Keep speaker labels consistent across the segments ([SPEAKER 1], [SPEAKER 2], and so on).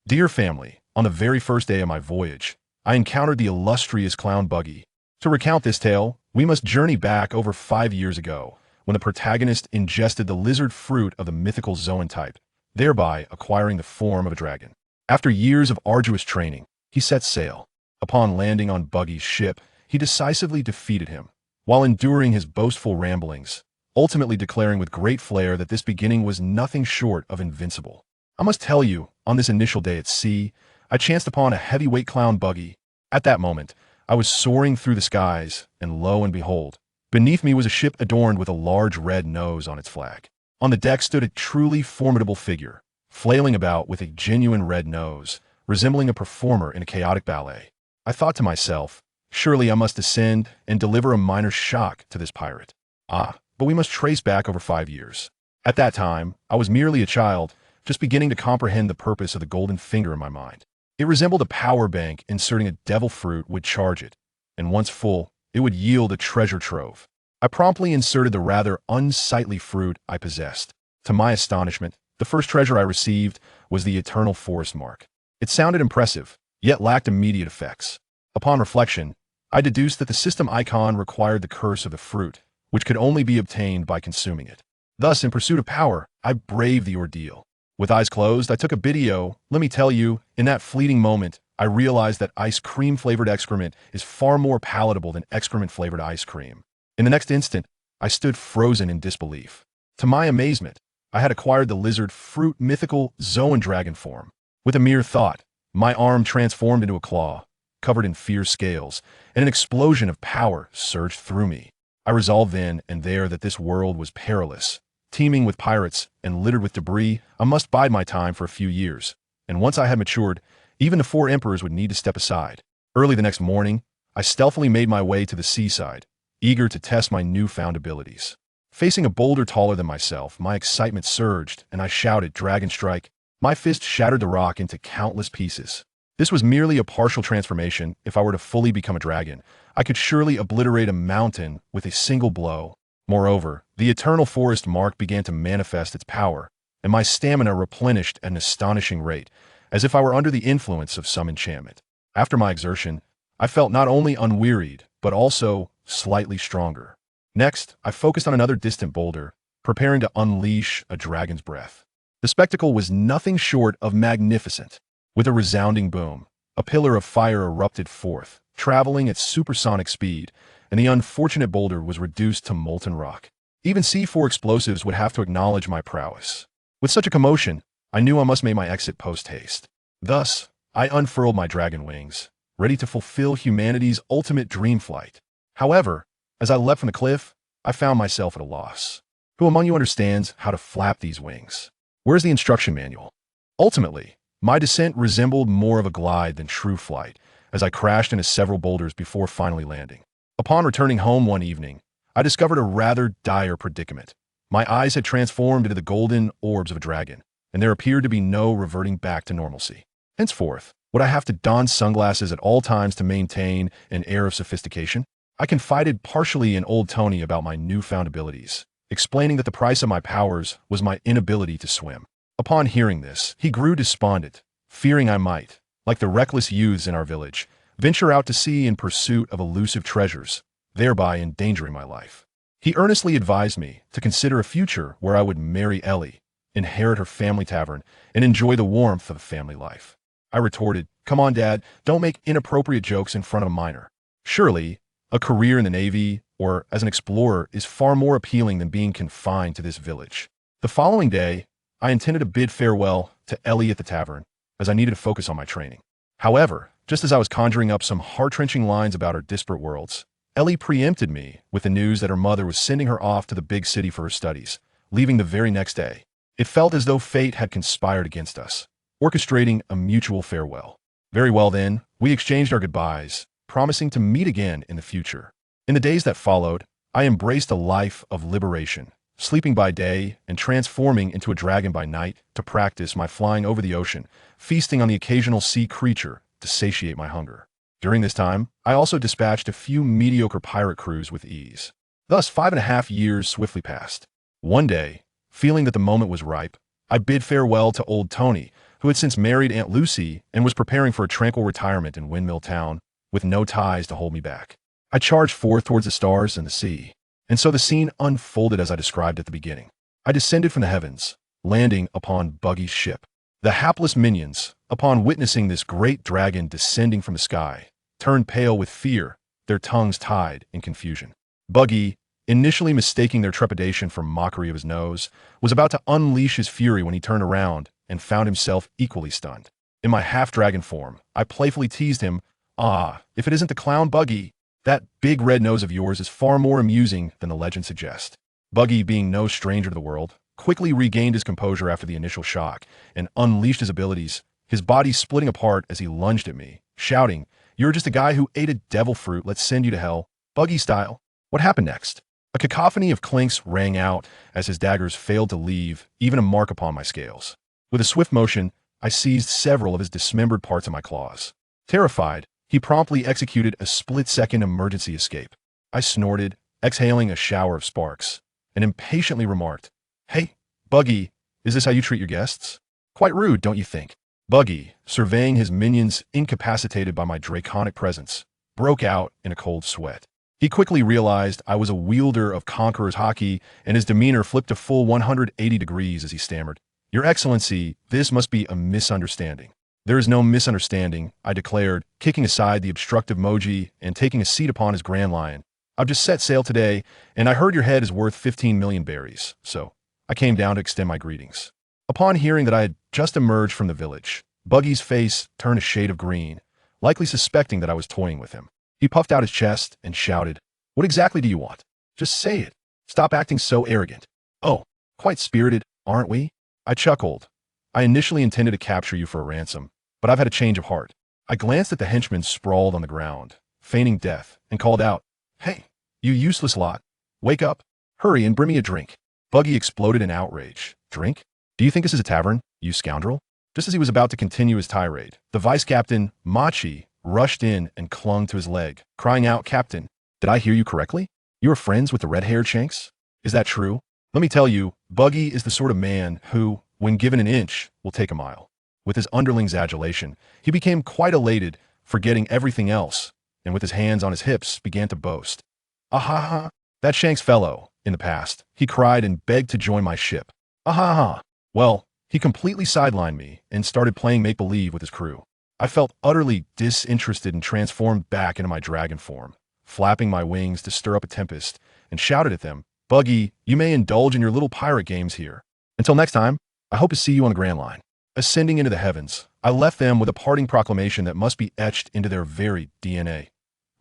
[SPEAKER 1] Dear family, on the very first day of my voyage, I encountered the illustrious clown Buggy. To recount this tale, we must journey back over 5 years ago, when the protagonist ingested the lizard fruit of the mythical zoan-type, thereby acquiring the form of a dragon. After years of arduous training, he set sail. Upon landing on Buggy's ship, he decisively defeated him, while enduring his boastful ramblings, ultimately declaring with great flair that this beginning was nothing short of invincible. I must tell you, on this initial day at sea, I chanced upon a heavyweight clown Buggy. At that moment, I was soaring through the skies, and lo and behold, beneath me was a ship adorned with a large red nose on its flag. On the deck stood a truly formidable figure, flailing about with a genuine red nose, resembling a performer in a chaotic ballet. I thought to myself, surely I must descend and deliver a minor shock to this pirate. But we must trace back over 5 years. At that time, I was merely a child, just beginning to comprehend the purpose of the golden finger in my mind. It resembled a power bank inserting a devil fruit would charge it, and once full, it would yield a treasure trove. I promptly inserted the rather unsightly fruit I possessed. To my astonishment, the first treasure I received was the eternal forest mark. It sounded impressive, yet lacked immediate effects. Upon reflection, I deduced that the system icon required the curse of the fruit, which could only be obtained by consuming it. Thus, in pursuit of power, I braved the ordeal. With eyes closed, I took a video. Let me tell you, in that fleeting moment, I realized that ice cream-flavored excrement is far more palatable than excrement-flavored ice cream. In the next instant, I stood frozen in disbelief. To my amazement, I had acquired the lizard fruit mythical zoan dragon form. With a mere thought, my arm transformed into a claw, covered in fierce scales, and an explosion of power surged through me. I resolved then and there that this world was perilous, teeming with pirates and littered with debris. I must bide my time for a few years, and once I had matured, even the 4 emperors would need to step aside. Early the next morning, I stealthily made my way to the seaside, eager to test my newfound abilities. Facing a boulder taller than myself, my excitement surged, and I shouted, "Dragon strike!" My fist shattered the rock into countless pieces. This was merely a partial transformation. If I were to fully become a dragon, I could surely obliterate a mountain with a single blow. Moreover, the eternal forest mark began to manifest its power, and my stamina replenished at an astonishing rate, as if I were under the influence of some enchantment. After my exertion, I felt not only unwearied, but also slightly stronger. Next, I focused on another distant boulder, preparing to unleash a dragon's breath. The spectacle was nothing short of magnificent. With a resounding boom, a pillar of fire erupted forth, traveling at supersonic speed, and the unfortunate boulder was reduced to molten rock. Even C4 explosives would have to acknowledge my prowess. With such a commotion, I knew I must make my exit post-haste. Thus, I unfurled my dragon wings, ready to fulfill humanity's ultimate dream flight. However, as I leapt from the cliff, I found myself at a loss. Who among you understands how to flap these wings? Where's the instruction manual? Ultimately, my descent resembled more of a glide than true flight, as I crashed into several boulders before finally landing. Upon returning home one evening, I discovered a rather dire predicament. My eyes had transformed into the golden orbs of a dragon, and there appeared to be no reverting back to normalcy. Henceforth, would I have to don sunglasses at all times to maintain an air of sophistication? I confided partially in old Tony about my newfound abilities, explaining that the price of my powers was my inability to swim. Upon hearing this, he grew despondent, fearing I might, like the reckless youths in our village, venture out to sea in pursuit of elusive treasures, thereby endangering my life. He earnestly advised me to consider a future where I would marry Ellie, inherit her family tavern, and enjoy the warmth of a family life. I retorted, "Come on, Dad, don't make inappropriate jokes in front of a minor. Surely, a career in the Navy or as an explorer is far more appealing than being confined to this village." The following day, I intended to bid farewell to Ellie at the tavern, as I needed to focus on my training. However, just as I was conjuring up some heart-wrenching lines about our disparate worlds, Ellie preempted me with the news that her mother was sending her off to the big city for her studies, leaving the very next day. It felt as though fate had conspired against us, orchestrating a mutual farewell. Very well then, we exchanged our goodbyes, promising to meet again in the future. In the days that followed, I embraced a life of liberation, sleeping by day and transforming into a dragon by night to practice my flying over the ocean, feasting on the occasional sea creature to satiate my hunger. During this time, I also dispatched a few mediocre pirate crews with ease. Thus, 5.5 years swiftly passed. One day, feeling that the moment was ripe, I bid farewell to old Tony, who had since married Aunt Lucy and was preparing for a tranquil retirement in Windmill Town with no ties to hold me back. I charged forth towards the stars and the sea, and so the scene unfolded as I described at the beginning. I descended from the heavens, landing upon Buggy's ship. The hapless minions, upon witnessing this great dragon descending from the sky, turned pale with fear, their tongues tied in confusion. Buggy, initially mistaking their trepidation for mockery of his nose, was about to unleash his fury when he turned around and found himself equally stunned. In my half-dragon form, I playfully teased him, "Ah, if it isn't the clown Buggy, that big red nose of yours is far more amusing than the legend suggests." Buggy, being no stranger to the world, quickly regained his composure after the initial shock and unleashed his abilities, his body splitting apart as he lunged at me, shouting, "You're just a guy who ate a devil fruit, let's send you to hell, Buggy style." What happened next? A cacophony of clinks rang out as his daggers failed to leave even a mark upon my scales. With a swift motion, I seized several of his dismembered parts in my claws. Terrified, he promptly executed a split-second emergency escape. I snorted, exhaling a shower of sparks, and impatiently remarked, "Hey, Buggy, is this how you treat your guests? Quite rude, don't you think?" Buggy, surveying his minions incapacitated by my draconic presence, broke out in a cold sweat. He quickly realized I was a wielder of Conqueror's hockey, and his demeanor flipped a full 180 degrees as he stammered, "Your Excellency, this must be a misunderstanding." "There is no misunderstanding," I declared, kicking aside the obstructive Moji and taking a seat upon his Grand Lion. "I've just set sail today, and I heard your head is worth 15 million berries, so I came down to extend my greetings." Upon hearing that I had just emerged from the village, Buggy's face turned a shade of green, likely suspecting that I was toying with him. He puffed out his chest and shouted, "What exactly do you want? Just say it. Stop acting so arrogant." "Oh, quite spirited, aren't we?" I chuckled. "I initially intended to capture you for a ransom, but I've had a change of heart." I glanced at the henchman sprawled on the ground, feigning death, and called out, "Hey, you useless lot. Wake up. Hurry and bring me a drink." Buggy exploded in outrage. "Drink? Do you think this is a tavern, you scoundrel?" Just as he was about to continue his tirade, the vice captain, Machi, rushed in and clung to his leg, crying out, "Captain, did I hear you correctly? You are friends with the red-haired Shanks? Is that true? Let me tell you, Buggy is the sort of man who, when given an inch, will take a mile." With his underling's adulation, he became quite elated, forgetting everything else, and with his hands on his hips, began to boast. "Ahaha, that Shanks fellow, in the past, he cried and begged to join my ship. Ahaha. Well, he completely sidelined me and started playing make-believe with his crew. I felt utterly disinterested and transformed back into my dragon form, flapping my wings to stir up a tempest, and shouted at them, "Buggy, you may indulge in your little pirate games here. Until next time, I hope to see you on the Grand Line." Ascending into the heavens, I left them with a parting proclamation that must be etched into their very DNA.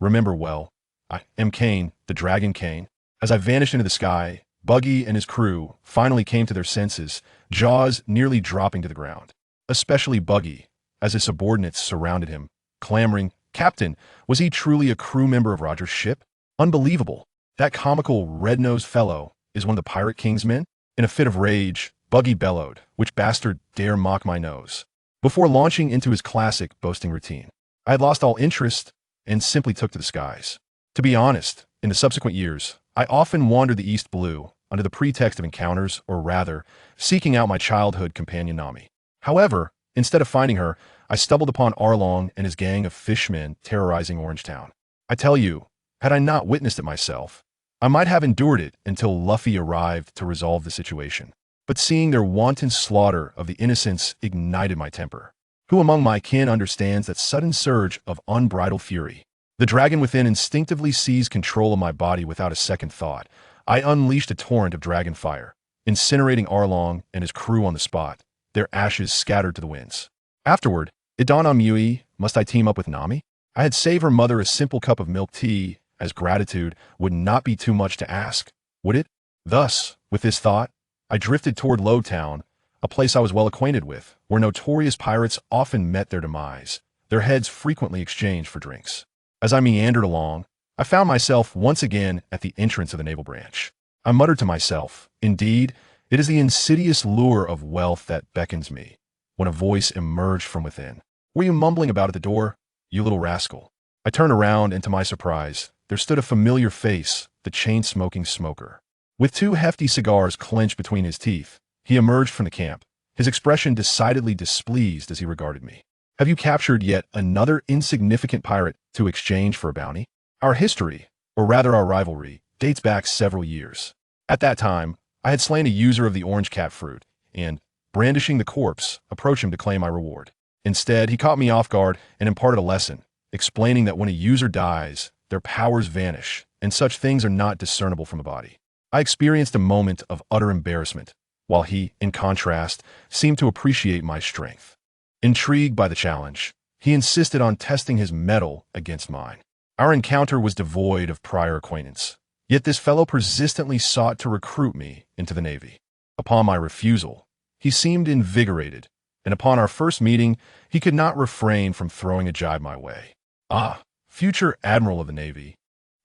[SPEAKER 1] Remember well, I am Kane, the Dragon Kane. As I vanished into the sky, Buggy and his crew finally came to their senses, jaws nearly dropping to the ground. Especially Buggy, as his subordinates surrounded him, clamoring, "Captain, was he truly a crew member of Roger's ship? Unbelievable. That comical red-nosed fellow is one of the Pirate King's men?" In a fit of rage, Buggy bellowed, "Which bastard dare mock my nose?" Before launching into his classic boasting routine. I had lost all interest and simply took to the skies. To be honest, in the subsequent years, I often wandered the East Blue under the pretext of encounters, or rather, seeking out my childhood companion Nami. However, instead of finding her, I stumbled upon Arlong and his gang of fishmen terrorizing Orangetown. I tell you, had I not witnessed it myself, I might have endured it until Luffy arrived to resolve the situation. But seeing their wanton slaughter of the innocents ignited my temper. Who among my kin understands that sudden surge of unbridled fury? The dragon within instinctively seized control of my body without a second thought. I unleashed a torrent of dragon fire, incinerating Arlong and his crew on the spot, their ashes scattered to the winds. Afterward, it dawned on me, must I team up with Nami? I had saved her mother a simple cup of milk tea, as gratitude would not be too much to ask, would it? Thus, with this thought, I drifted toward Lowtown, a place I was well acquainted with, where notorious pirates often met their demise, their heads frequently exchanged for drinks. As I meandered along, I found myself once again at the entrance of the naval branch. I muttered to myself, indeed, it is the insidious lure of wealth that beckons me, when a voice emerged from within. "What are you mumbling about at the door, you little rascal?" I turned around, and to my surprise, there stood a familiar face, the chain-smoking smoker. With two hefty cigars clenched between his teeth, he emerged from the camp, his expression decidedly displeased as he regarded me. Have you captured yet another insignificant pirate to exchange for a bounty? Our history, or rather our rivalry, dates back several years. At that time, I had slain a user of the orange cat fruit, and, brandishing the corpse, approached him to claim my reward. Instead, he caught me off guard and imparted a lesson, explaining that when a user dies, their powers vanish, and such things are not discernible from a body. I experienced a moment of utter embarrassment, while he, in contrast, seemed to appreciate my strength. Intrigued by the challenge, he insisted on testing his mettle against mine. Our encounter was devoid of prior acquaintance, yet this fellow persistently sought to recruit me into the Navy. Upon my refusal, he seemed invigorated, and upon our first meeting, he could not refrain from throwing a jibe my way. "Ah, future Admiral of the Navy,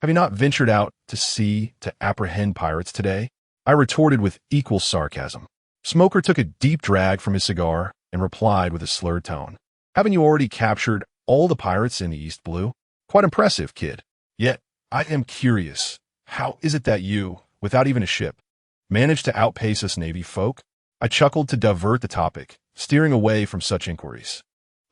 [SPEAKER 1] have you not ventured out to sea to apprehend pirates today?" I retorted with equal sarcasm. Smoker took a deep drag from his cigar and replied with a slurred tone. "Haven't you already captured all the pirates in the East Blue? Quite impressive, kid. Yet, I am curious, how is it that you, without even a ship, managed to outpace us Navy folk?" I chuckled to divert the topic, steering away from such inquiries.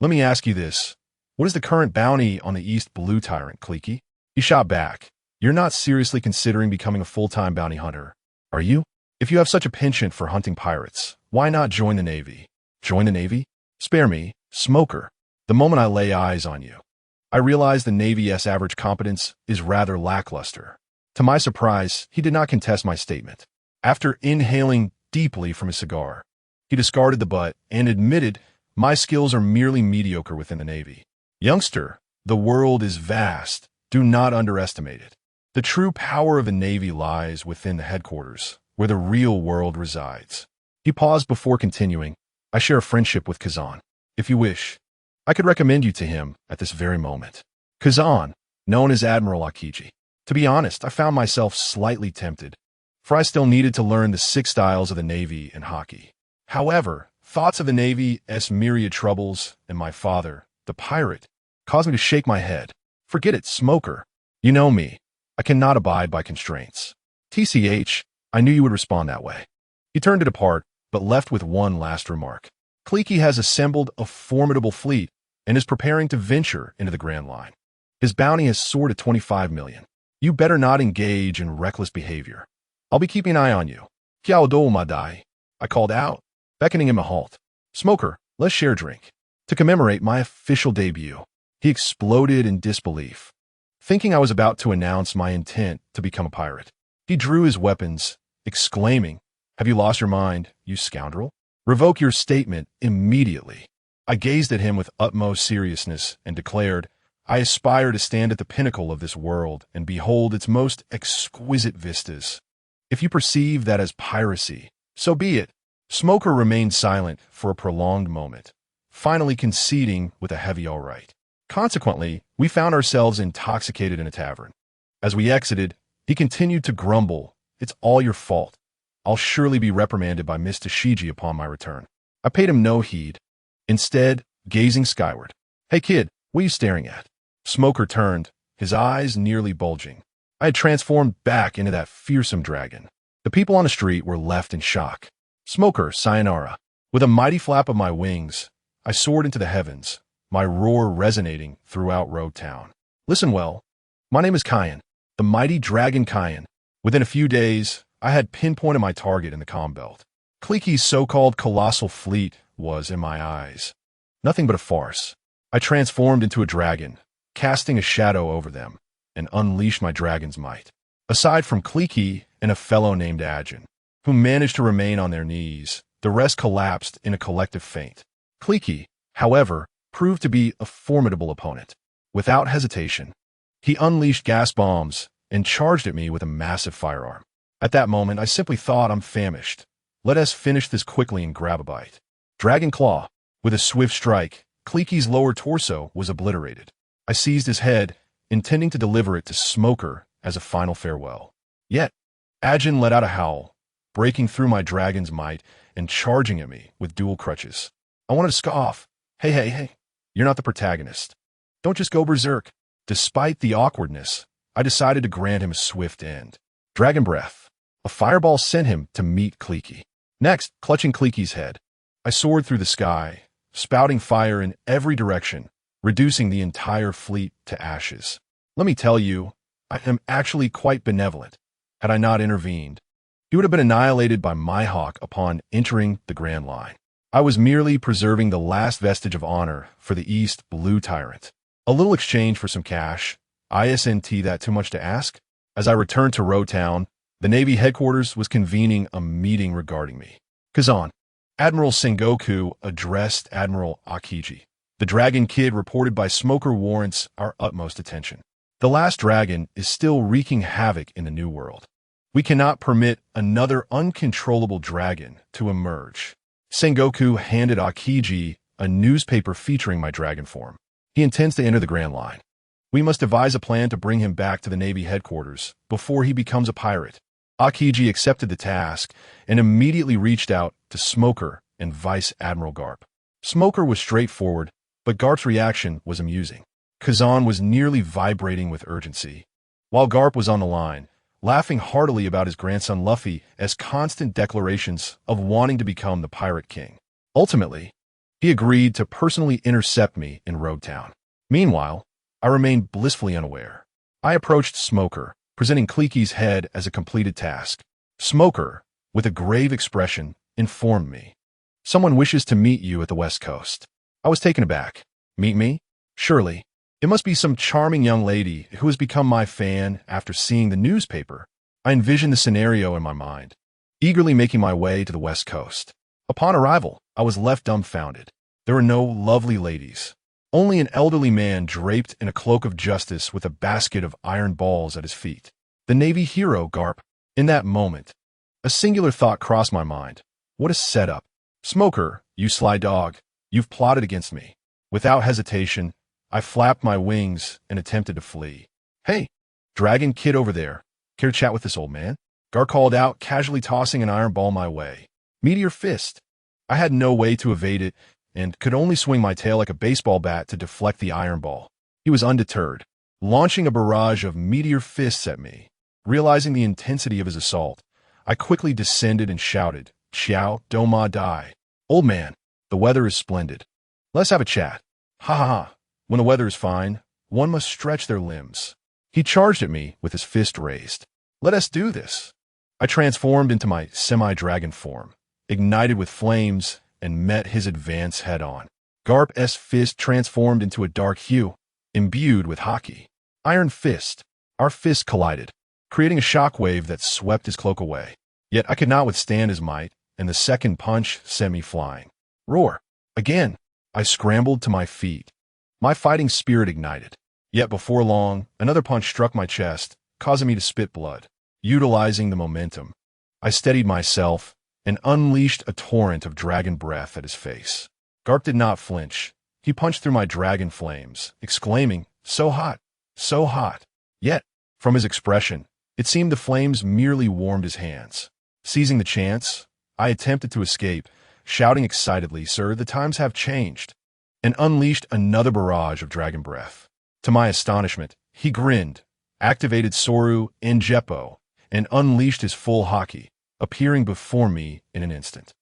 [SPEAKER 1] "Let me ask you this. What is the current bounty on the East Blue tyrant, Kleeky?" He shot back. "You're not seriously considering becoming a full-time bounty hunter, are you? If you have such a penchant for hunting pirates, why not join the Navy?" "Join the Navy? Spare me, Smoker. The moment I lay eyes on you, I realize the Navy's average competence is rather lackluster." To my surprise, he did not contest my statement. After inhaling deeply from his cigar, he discarded the butt and admitted, "My skills are merely mediocre within the Navy. Youngster, the world is vast. Do not underestimate it. The true power of the Navy lies within the headquarters, where the real world resides." He paused before continuing, "I share a friendship with Kazan. If you wish, I could recommend you to him at this very moment." Kazan, known as Admiral Akiji. To be honest, I found myself slightly tempted, for I still needed to learn the 6 styles of the Navy and hockey. However, thoughts of the Navy's myriad troubles and my father, the pirate, caused me to shake my head. "Forget it, Smoker. You know me. I cannot abide by constraints." "TCH, I knew you would respond that way." He turned to depart, but left with one last remark. "Kleeky has assembled a formidable fleet and is preparing to venture into the Grand Line. His bounty has soared to 25 million. You better not engage in reckless behavior. I'll be keeping an eye on you." "Kiao Madai," I called out, beckoning him a halt. "Smoker, let's share a drink. To commemorate my official debut." He exploded in disbelief, thinking I was about to announce my intent to become a pirate. He drew his weapons, exclaiming, "Have you lost your mind, you scoundrel? Revoke your statement immediately." I gazed at him with utmost seriousness and declared, "I aspire to stand at the pinnacle of this world and behold its most exquisite vistas. If you perceive that as piracy, so be it." Smoker remained silent for a prolonged moment, finally conceding with a heavy all right. Consequently, we found ourselves intoxicated in a tavern. As we exited, he continued to grumble, "It's all your fault. I'll surely be reprimanded by Miss Tashiji upon my return." I paid him no heed, instead gazing skyward. "Hey kid, what are you staring at?" Smoker turned, his eyes nearly bulging. I had transformed back into that fearsome dragon. The people on the street were left in shock. "Smoker, sayonara." With a mighty flap of my wings, I soared into the heavens, my roar resonating throughout Road Town. Listen well. My name is Kyan, the mighty dragon Kyan. Within a few days, I had pinpointed my target in the comm belt. Kleeky's so-called colossal fleet was, in my eyes, nothing but a farce. I transformed into a dragon, casting a shadow over them, and unleashed my dragon's might. Aside from Kleeky and a fellow named Ajin, who managed to remain on their knees, the rest collapsed in a collective faint. Kleeky, however, proved to be a formidable opponent. Without hesitation, he unleashed gas bombs and charged at me with a massive firearm. At that moment, I simply thought, "I'm famished. Let us finish this quickly and grab a bite." Dragon Claw. With a swift strike, Kleeky's lower torso was obliterated. I seized his head, intending to deliver it to Smoker as a final farewell. Yet, Ajin let out a howl, breaking through my dragon's might and charging at me with dual crutches. I wanted to scoff. Hey, you're not the protagonist. Don't just go berserk." Despite the awkwardness, I decided to grant him a swift end. Dragon Breath. A fireball sent him to meet Kleeky. Next, clutching Kleeky's head, I soared through the sky, spouting fire in every direction, reducing the entire fleet to ashes. Let me tell you, I am actually quite benevolent. Had I not intervened, he would have been annihilated by my hawk upon entering the Grand Line. I was merely preserving the last vestige of honor for the East Blue Tyrant. A little exchange for some cash. Isn't that too much to ask? As I returned to Rotown, the Navy headquarters was convening a meeting regarding me. Kazan. Admiral Sengoku addressed Admiral Akiji. The Dragon Kid reported by Smoker warrants our utmost attention. The last dragon is still wreaking havoc in the New World. We cannot permit another uncontrollable dragon to emerge. Sengoku handed Akiji a newspaper featuring my dragon form. He intends to enter the Grand Line. We must devise a plan to bring him back to the Navy headquarters before he becomes a pirate. Akiji accepted the task and immediately reached out to Smoker and Vice Admiral Garp. Smoker was straightforward, but Garp's reaction was amusing. Kazan was nearly vibrating with urgency, while Garp was on the line, laughing heartily about his grandson Luffy as constant declarations of wanting to become the Pirate King. Ultimately, he agreed to personally intercept me in Roadtown. Meanwhile, I remained blissfully unaware. I approached Smoker, presenting Kleeky's head as a completed task. Smoker, with a grave expression, informed me. Someone wishes to meet you at the West Coast. I was taken aback. Meet me? Surely. It must be some charming young lady who has become my fan after seeing the newspaper. I envisioned the scenario in my mind, eagerly making my way to the West Coast. Upon arrival, I was left dumbfounded. There were no lovely ladies. Only an elderly man draped in a cloak of justice with a basket of iron balls at his feet. The Navy hero, Garp. In that moment, a singular thought crossed my mind. What a setup. Smoker, you sly dog, you've plotted against me. Without hesitation, I flapped my wings and attempted to flee. Hey, Dragon Kid over there. Care to chat with this old man? Garp called out, casually tossing an iron ball my way. Meteor Fist. I had no way to evade it and could only swing my tail like a baseball bat to deflect the iron ball. He was undeterred, launching a barrage of Meteor Fists at me. Realizing the intensity of his assault, I quickly descended and shouted, Xiao Doma Dai. Old man, the weather is splendid. Let's have a chat. Ha ha ha. When the weather is fine, one must stretch their limbs. He charged at me with his fist raised. Let us do this. I transformed into my semi-dragon form, ignited with flames, and met his advance head-on. Garp's fist transformed into a dark hue, imbued with hockey. Iron Fist. Our fists collided, creating a shockwave that swept his cloak away. Yet I could not withstand his might, and the second punch sent me flying. Roar. Again, I scrambled to my feet. My fighting spirit ignited. Yet before long, another punch struck my chest, causing me to spit blood. Utilizing the momentum, I steadied myself and unleashed a torrent of dragon breath at his face. Garp did not flinch. He punched through my dragon flames, exclaiming, so hot, so hot. Yet, from his expression, it seemed the flames merely warmed his hands. Seizing the chance, I attempted to escape, shouting excitedly, Sir, the times have changed, and unleashed another barrage of dragon breath. To my astonishment, he grinned, activated Soru and Jeppo, and unleashed his full haki, appearing before me in an instant.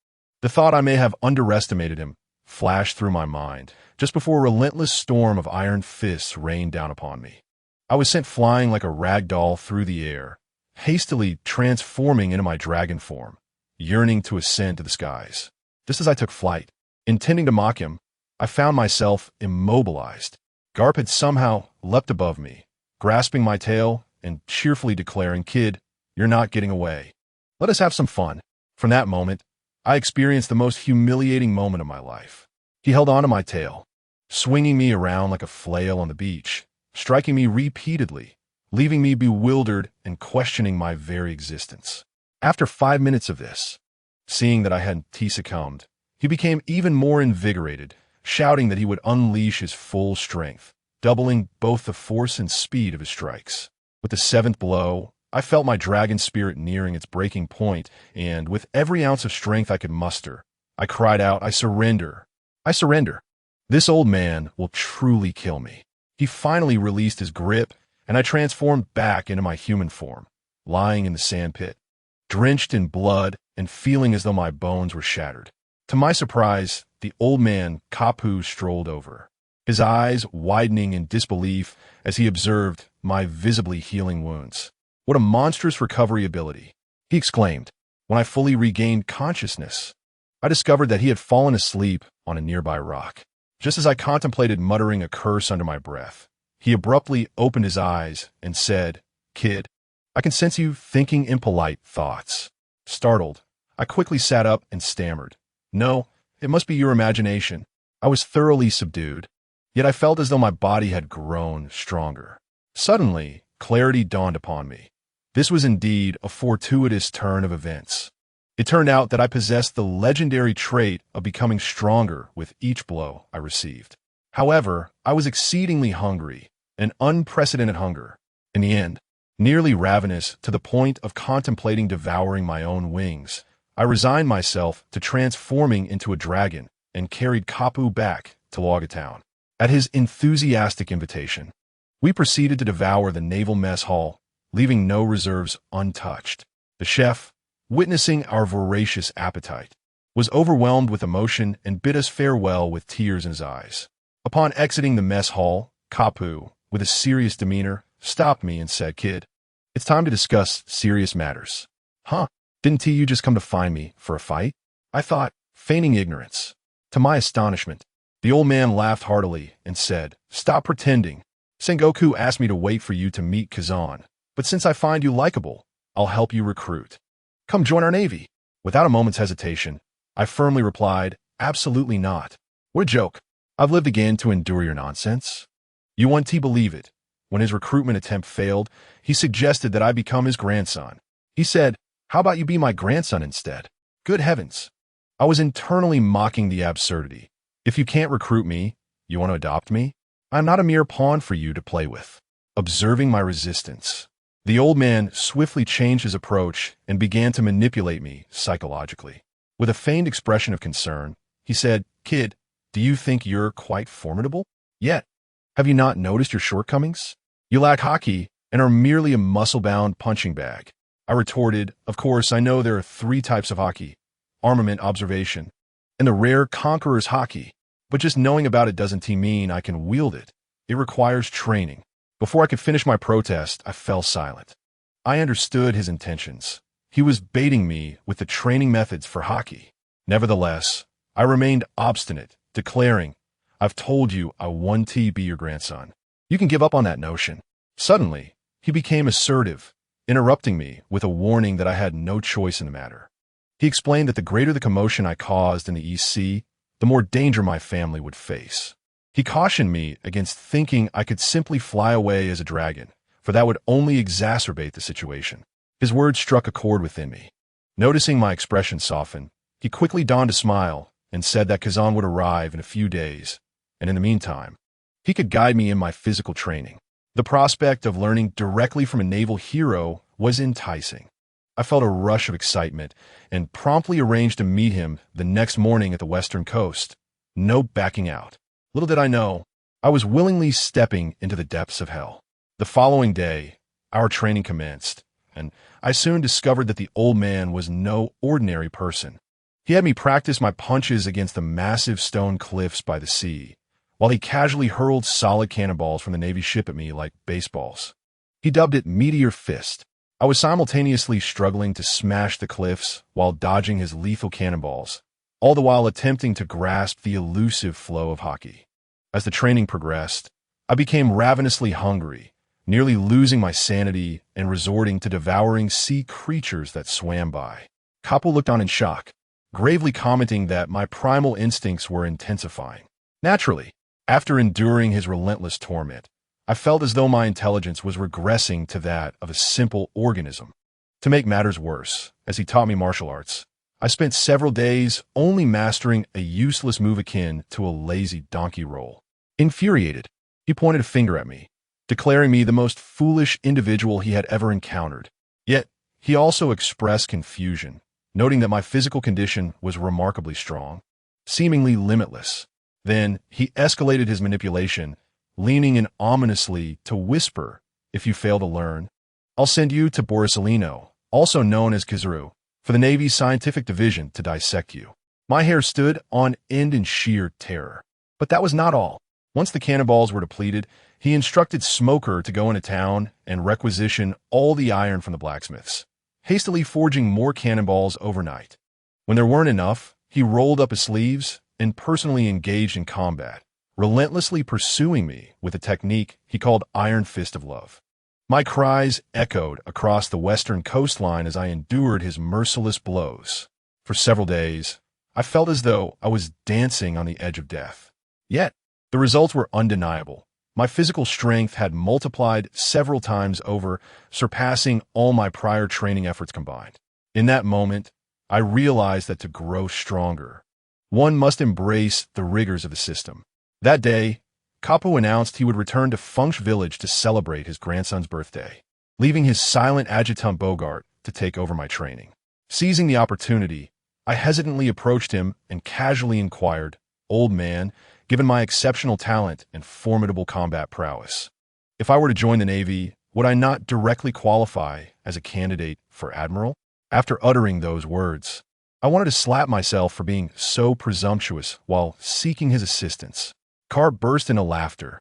[SPEAKER 1] The thought I may have underestimated him flashed through my mind, just before a relentless storm of iron fists rained down upon me. I was sent flying like a rag doll through the air, hastily transforming into my dragon form, yearning to ascend to the skies. Just as I took flight, intending to mock him, I found myself immobilized. Garp had somehow leapt above me, grasping my tail and cheerfully declaring, Kid, you're not getting away. Let us have some fun. From that moment, I experienced the most humiliating moment of my life. He held onto my tail, swinging me around like a flail on the beach, striking me repeatedly, leaving me bewildered and questioning my very existence. After 5 minutes of this, seeing that I hadn't succumbed, he became even more invigorated, shouting that he would unleash his full strength, doubling both the force and speed of his strikes. With the 7th blow, I felt my dragon spirit nearing its breaking point, and with every ounce of strength I could muster, I cried out, I surrender. I surrender. This old man will truly kill me. He finally released his grip, and I transformed back into my human form, lying in the sand pit, drenched in blood and feeling as though my bones were shattered. To my surprise, the old man, Kapu, strolled over, his eyes widening in disbelief as he observed my visibly healing wounds. "What a monstrous recovery ability!" he exclaimed. When I fully regained consciousness, I discovered that he had fallen asleep on a nearby rock. Just as I contemplated muttering a curse under my breath, he abruptly opened his eyes and said, "Kid, I can sense you thinking impolite thoughts." Startled, I quickly sat up and stammered, "No, it must be your imagination." I was thoroughly subdued, yet I felt as though my body had grown stronger. Suddenly, clarity dawned upon me. This was indeed a fortuitous turn of events. It turned out that I possessed the legendary trait of becoming stronger with each blow I received. However, I was exceedingly hungry, an unprecedented hunger. In the end, nearly ravenous to the point of contemplating devouring my own wings, I resigned myself to transforming into a dragon and carried Kapu back to Logatown. At his enthusiastic invitation, we proceeded to devour the naval mess hall, leaving no reserves untouched. The chef, witnessing our voracious appetite, was overwhelmed with emotion and bid us farewell with tears in his eyes. Upon exiting the mess hall, Kapu, with a serious demeanor, stopped me and said, "Kid, it's time to discuss serious matters." "Huh? Didn't you just come to find me for a fight?" I thought, feigning ignorance. To my astonishment, the old man laughed heartily and said, "Stop pretending. Sengoku asked me to wait for you to meet Kazan, but since I find you likable, I'll help you recruit. Come join our navy." Without a moment's hesitation, I firmly replied, "Absolutely not. What a joke. I've lived again to endure your nonsense." You won't believe it. When his recruitment attempt failed, he suggested that I become his grandson. He said, "How about you be my grandson instead?" Good heavens. I was internally mocking the absurdity. If you can't recruit me, you want to adopt me? I'm not a mere pawn for you to play with. Observing my resistance, the old man swiftly changed his approach and began to manipulate me psychologically. With a feigned expression of concern, he said, "Kid, do you think you're quite formidable? Yet, have you not noticed your shortcomings? You lack hockey and are merely a muscle-bound punching bag." I retorted, "Of course, I know there are 3 types of hockey: armament, observation, and the rare conqueror's hockey. But just knowing about it doesn't mean I can wield it. It requires training." Before I could finish my protest, I fell silent. I understood his intentions. He was baiting me with the training methods for hockey. Nevertheless, I remained obstinate, declaring, "I've told you I want to be your grandson. You can give up on that notion." Suddenly, he became assertive, interrupting me with a warning that I had no choice in the matter. He explained that the greater the commotion I caused in the East Sea, the more danger my family would face. He cautioned me against thinking I could simply fly away as a dragon, for that would only exacerbate the situation. His words struck a chord within me. Noticing my expression soften, he quickly donned a smile and said that Kazan would arrive in a few days, and in the meantime, he could guide me in my physical training. The prospect of learning directly from a naval hero was enticing. I felt a rush of excitement and promptly arranged to meet him the next morning at the western coast. No backing out. Little did I know, I was willingly stepping into the depths of hell. The following day, our training commenced, and I soon discovered that the old man was no ordinary person. He had me practice my punches against the massive stone cliffs by the sea, while he casually hurled solid cannonballs from the Navy ship at me like baseballs. He dubbed it Meteor Fist. I was simultaneously struggling to smash the cliffs while dodging his lethal cannonballs, all the while attempting to grasp the elusive flow of hockey. As the training progressed, I became ravenously hungry, nearly losing my sanity and resorting to devouring sea creatures that swam by. Kapu looked on in shock, gravely commenting that my primal instincts were intensifying. Naturally, after enduring his relentless torment, I felt as though my intelligence was regressing to that of a simple organism. To make matters worse, as he taught me martial arts, I spent several days only mastering a useless move akin to a lazy donkey roll. Infuriated, he pointed a finger at me, declaring me the most foolish individual he had ever encountered. Yet, he also expressed confusion, noting that my physical condition was remarkably strong, seemingly limitless. Then, he escalated his manipulation, leaning in ominously to whisper, "If you fail to learn, I'll send you to Borisolino, also known as Kizaru, for the Navy's scientific division to dissect you." My hair stood on end in sheer terror. But that was not all. Once the cannonballs were depleted, he instructed Smoker to go into town and requisition all the iron from the blacksmiths, hastily forging more cannonballs overnight. When there weren't enough, he rolled up his sleeves and personally engaged in combat, relentlessly pursuing me with a technique he called Iron Fist of Love. My cries echoed across the western coastline as I endured his merciless blows. For several days, I felt as though I was dancing on the edge of death. Yet, the results were undeniable. My physical strength had multiplied several times over, surpassing all my prior training efforts combined. In that moment, I realized that to grow stronger, one must embrace the rigors of the system. That day, Capo announced he would return to Funch Village to celebrate his grandson's birthday, leaving his silent adjutant Bogart to take over my training. Seizing the opportunity, I hesitantly approached him and casually inquired, "Old man, given my exceptional talent and formidable combat prowess, if I were to join the Navy, would I not directly qualify as a candidate for admiral?" After uttering those words, I wanted to slap myself for being so presumptuous while seeking his assistance. Carr burst into laughter,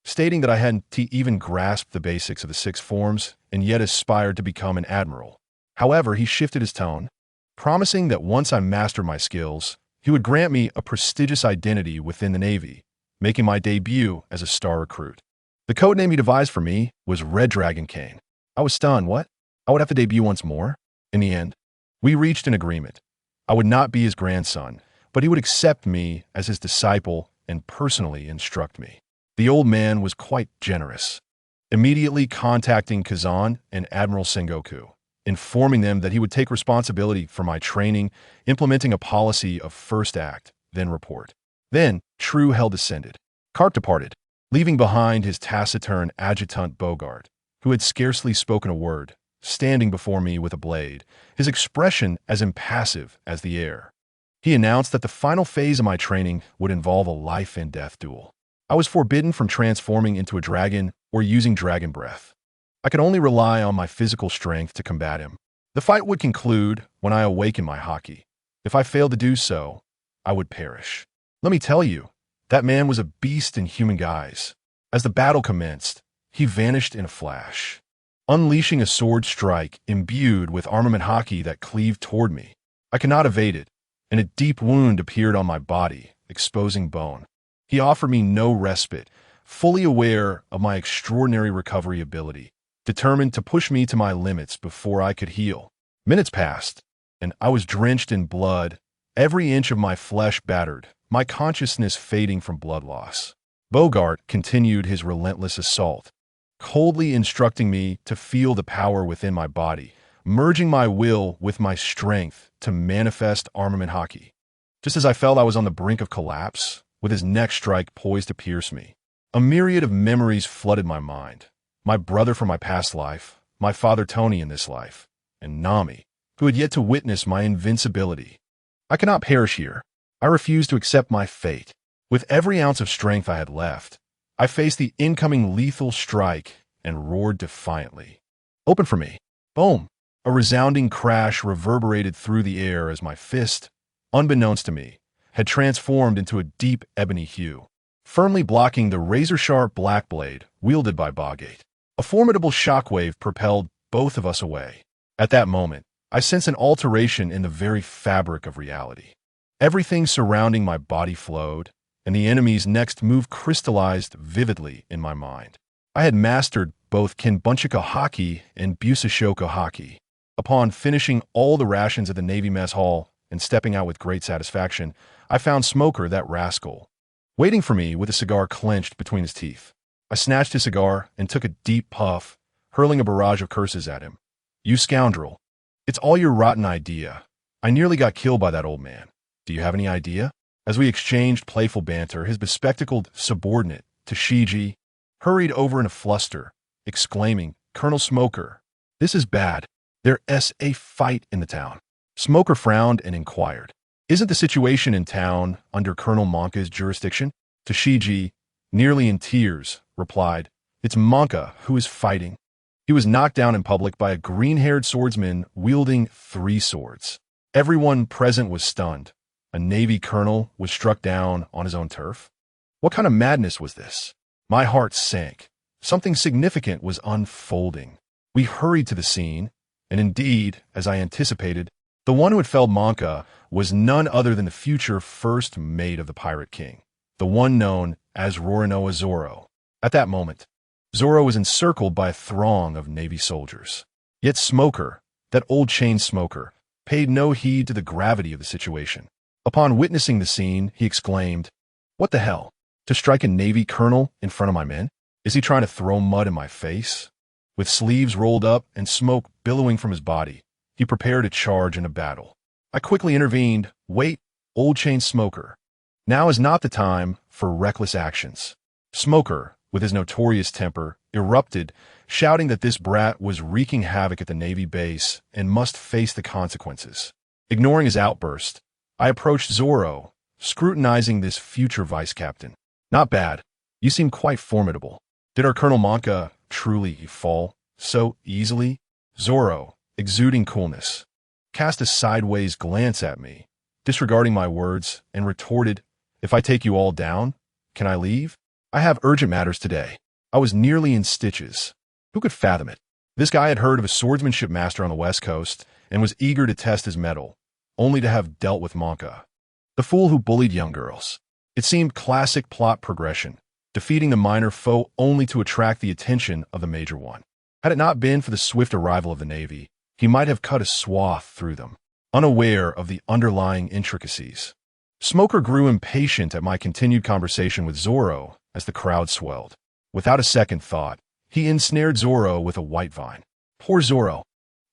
[SPEAKER 1] stating that I hadn't even grasped the basics of the 6 forms and yet aspired to become an admiral. However, he shifted his tone, promising that once I mastered my skills, he would grant me a prestigious identity within the Navy, making my debut as a star recruit. The code name he devised for me was Red Dragon Kane. I was stunned. What? I would have to debut once more? In the end, we reached an agreement. I would not be his grandson, but he would accept me as his disciple and personally instruct me. The old man was quite generous, immediately contacting Kazan and Admiral Sengoku, informing them that he would take responsibility for my training, implementing a policy of first act, then report. Then, true hell descended. Carp departed, leaving behind his taciturn adjutant Bogart, who had scarcely spoken a word, standing before me with a blade, his expression as impassive as the air. He announced that the final phase of my training would involve a life-and-death duel. I was forbidden from transforming into a dragon or using dragon breath. I could only rely on my physical strength to combat him. The fight would conclude when I awakened my haki. If I failed to do so, I would perish. Let me tell you, that man was a beast in human guise. As the battle commenced, he vanished in a flash, unleashing a sword strike imbued with armament haki that cleaved toward me. I could not evade it, and a deep wound appeared on my body, exposing bone. He offered me no respite, fully aware of my extraordinary recovery ability, determined to push me to my limits before I could heal. Minutes passed, and I was drenched in blood, every inch of my flesh battered, my consciousness fading from blood loss. Bogart continued his relentless assault, coldly instructing me to feel the power within my body, merging my will with my strength to manifest armament haki. Just as I felt I was on the brink of collapse, with his next strike poised to pierce me, a myriad of memories flooded my mind. My brother from my past life, my father Tony in this life, and Nami, who had yet to witness my invincibility. I cannot perish here. I refused to accept my fate. With every ounce of strength I had left, I faced the incoming lethal strike and roared defiantly. "Open for me." Boom! A resounding crash reverberated through the air as my fist, unbeknownst to me, had transformed into a deep ebony hue, firmly blocking the razor-sharp black blade wielded by Bogate. A formidable shockwave propelled both of us away. At that moment, I sensed an alteration in the very fabric of reality. Everything surrounding my body flowed, and the enemy's next move crystallized vividly in my mind. I had mastered both Kenbunchika haki and Busashoka haki. Upon finishing all the rations at the Navy mess hall and stepping out with great satisfaction, I found Smoker, that rascal, waiting for me with a cigar clenched between his teeth. I snatched his cigar and took a deep puff, hurling a barrage of curses at him. "You scoundrel. It's all your rotten idea. I nearly got killed by that old man. Do you have any idea?" As we exchanged playful banter, his bespectacled subordinate, Tashiji, hurried over in a fluster, exclaiming, "Colonel Smoker, this is bad. There's a fight in the town." Smoker frowned and inquired, "Isn't the situation in town under Colonel Monka's jurisdiction?" Tashiji, nearly in tears, replied, "It's Monka who is fighting. He was knocked down in public by a green-haired swordsman wielding 3 swords. Everyone present was stunned. A Navy colonel was struck down on his own turf? What kind of madness was this? My heart sank. Something significant was unfolding. We hurried to the scene, and indeed, as I anticipated, the one who had felled Monka was none other than the future first mate of the Pirate King, the one known as Roronoa Zoro. At that moment, Zoro was encircled by a throng of Navy soldiers. Yet Smoker, that old chain smoker, paid no heed to the gravity of the situation. Upon witnessing the scene, he exclaimed, "What the hell? To strike a Navy colonel in front of my men? Is he trying to throw mud in my face?" With sleeves rolled up and smoke billowing from his body, he prepared to charge in a battle. I quickly intervened. "Wait, old chain smoker. Now is not the time for reckless actions." Smoker, with his notorious temper, erupted, shouting that this brat was wreaking havoc at the Navy base and must face the consequences. Ignoring his outburst, I approached Zoro, scrutinizing this future vice captain. "Not bad. You seem quite formidable. Did our Colonel Monka truly fall so easily?" Zoro, exuding coolness, cast a sideways glance at me, disregarding my words, and retorted, "If I take you all down, can I leave? I have urgent matters today." I was nearly in stitches. Who could fathom it? This guy had heard of a swordsmanship master on the West Coast and was eager to test his mettle, only to have dealt with Monka, the fool who bullied young girls. It seemed classic plot progression, defeating the minor foe only to attract the attention of the major one. Had it not been for the swift arrival of the Navy, he might have cut a swath through them, unaware of the underlying intricacies. Smoker grew impatient at my continued conversation with Zoro as the crowd swelled. Without a second thought, he ensnared Zoro with a white vine. Poor Zoro,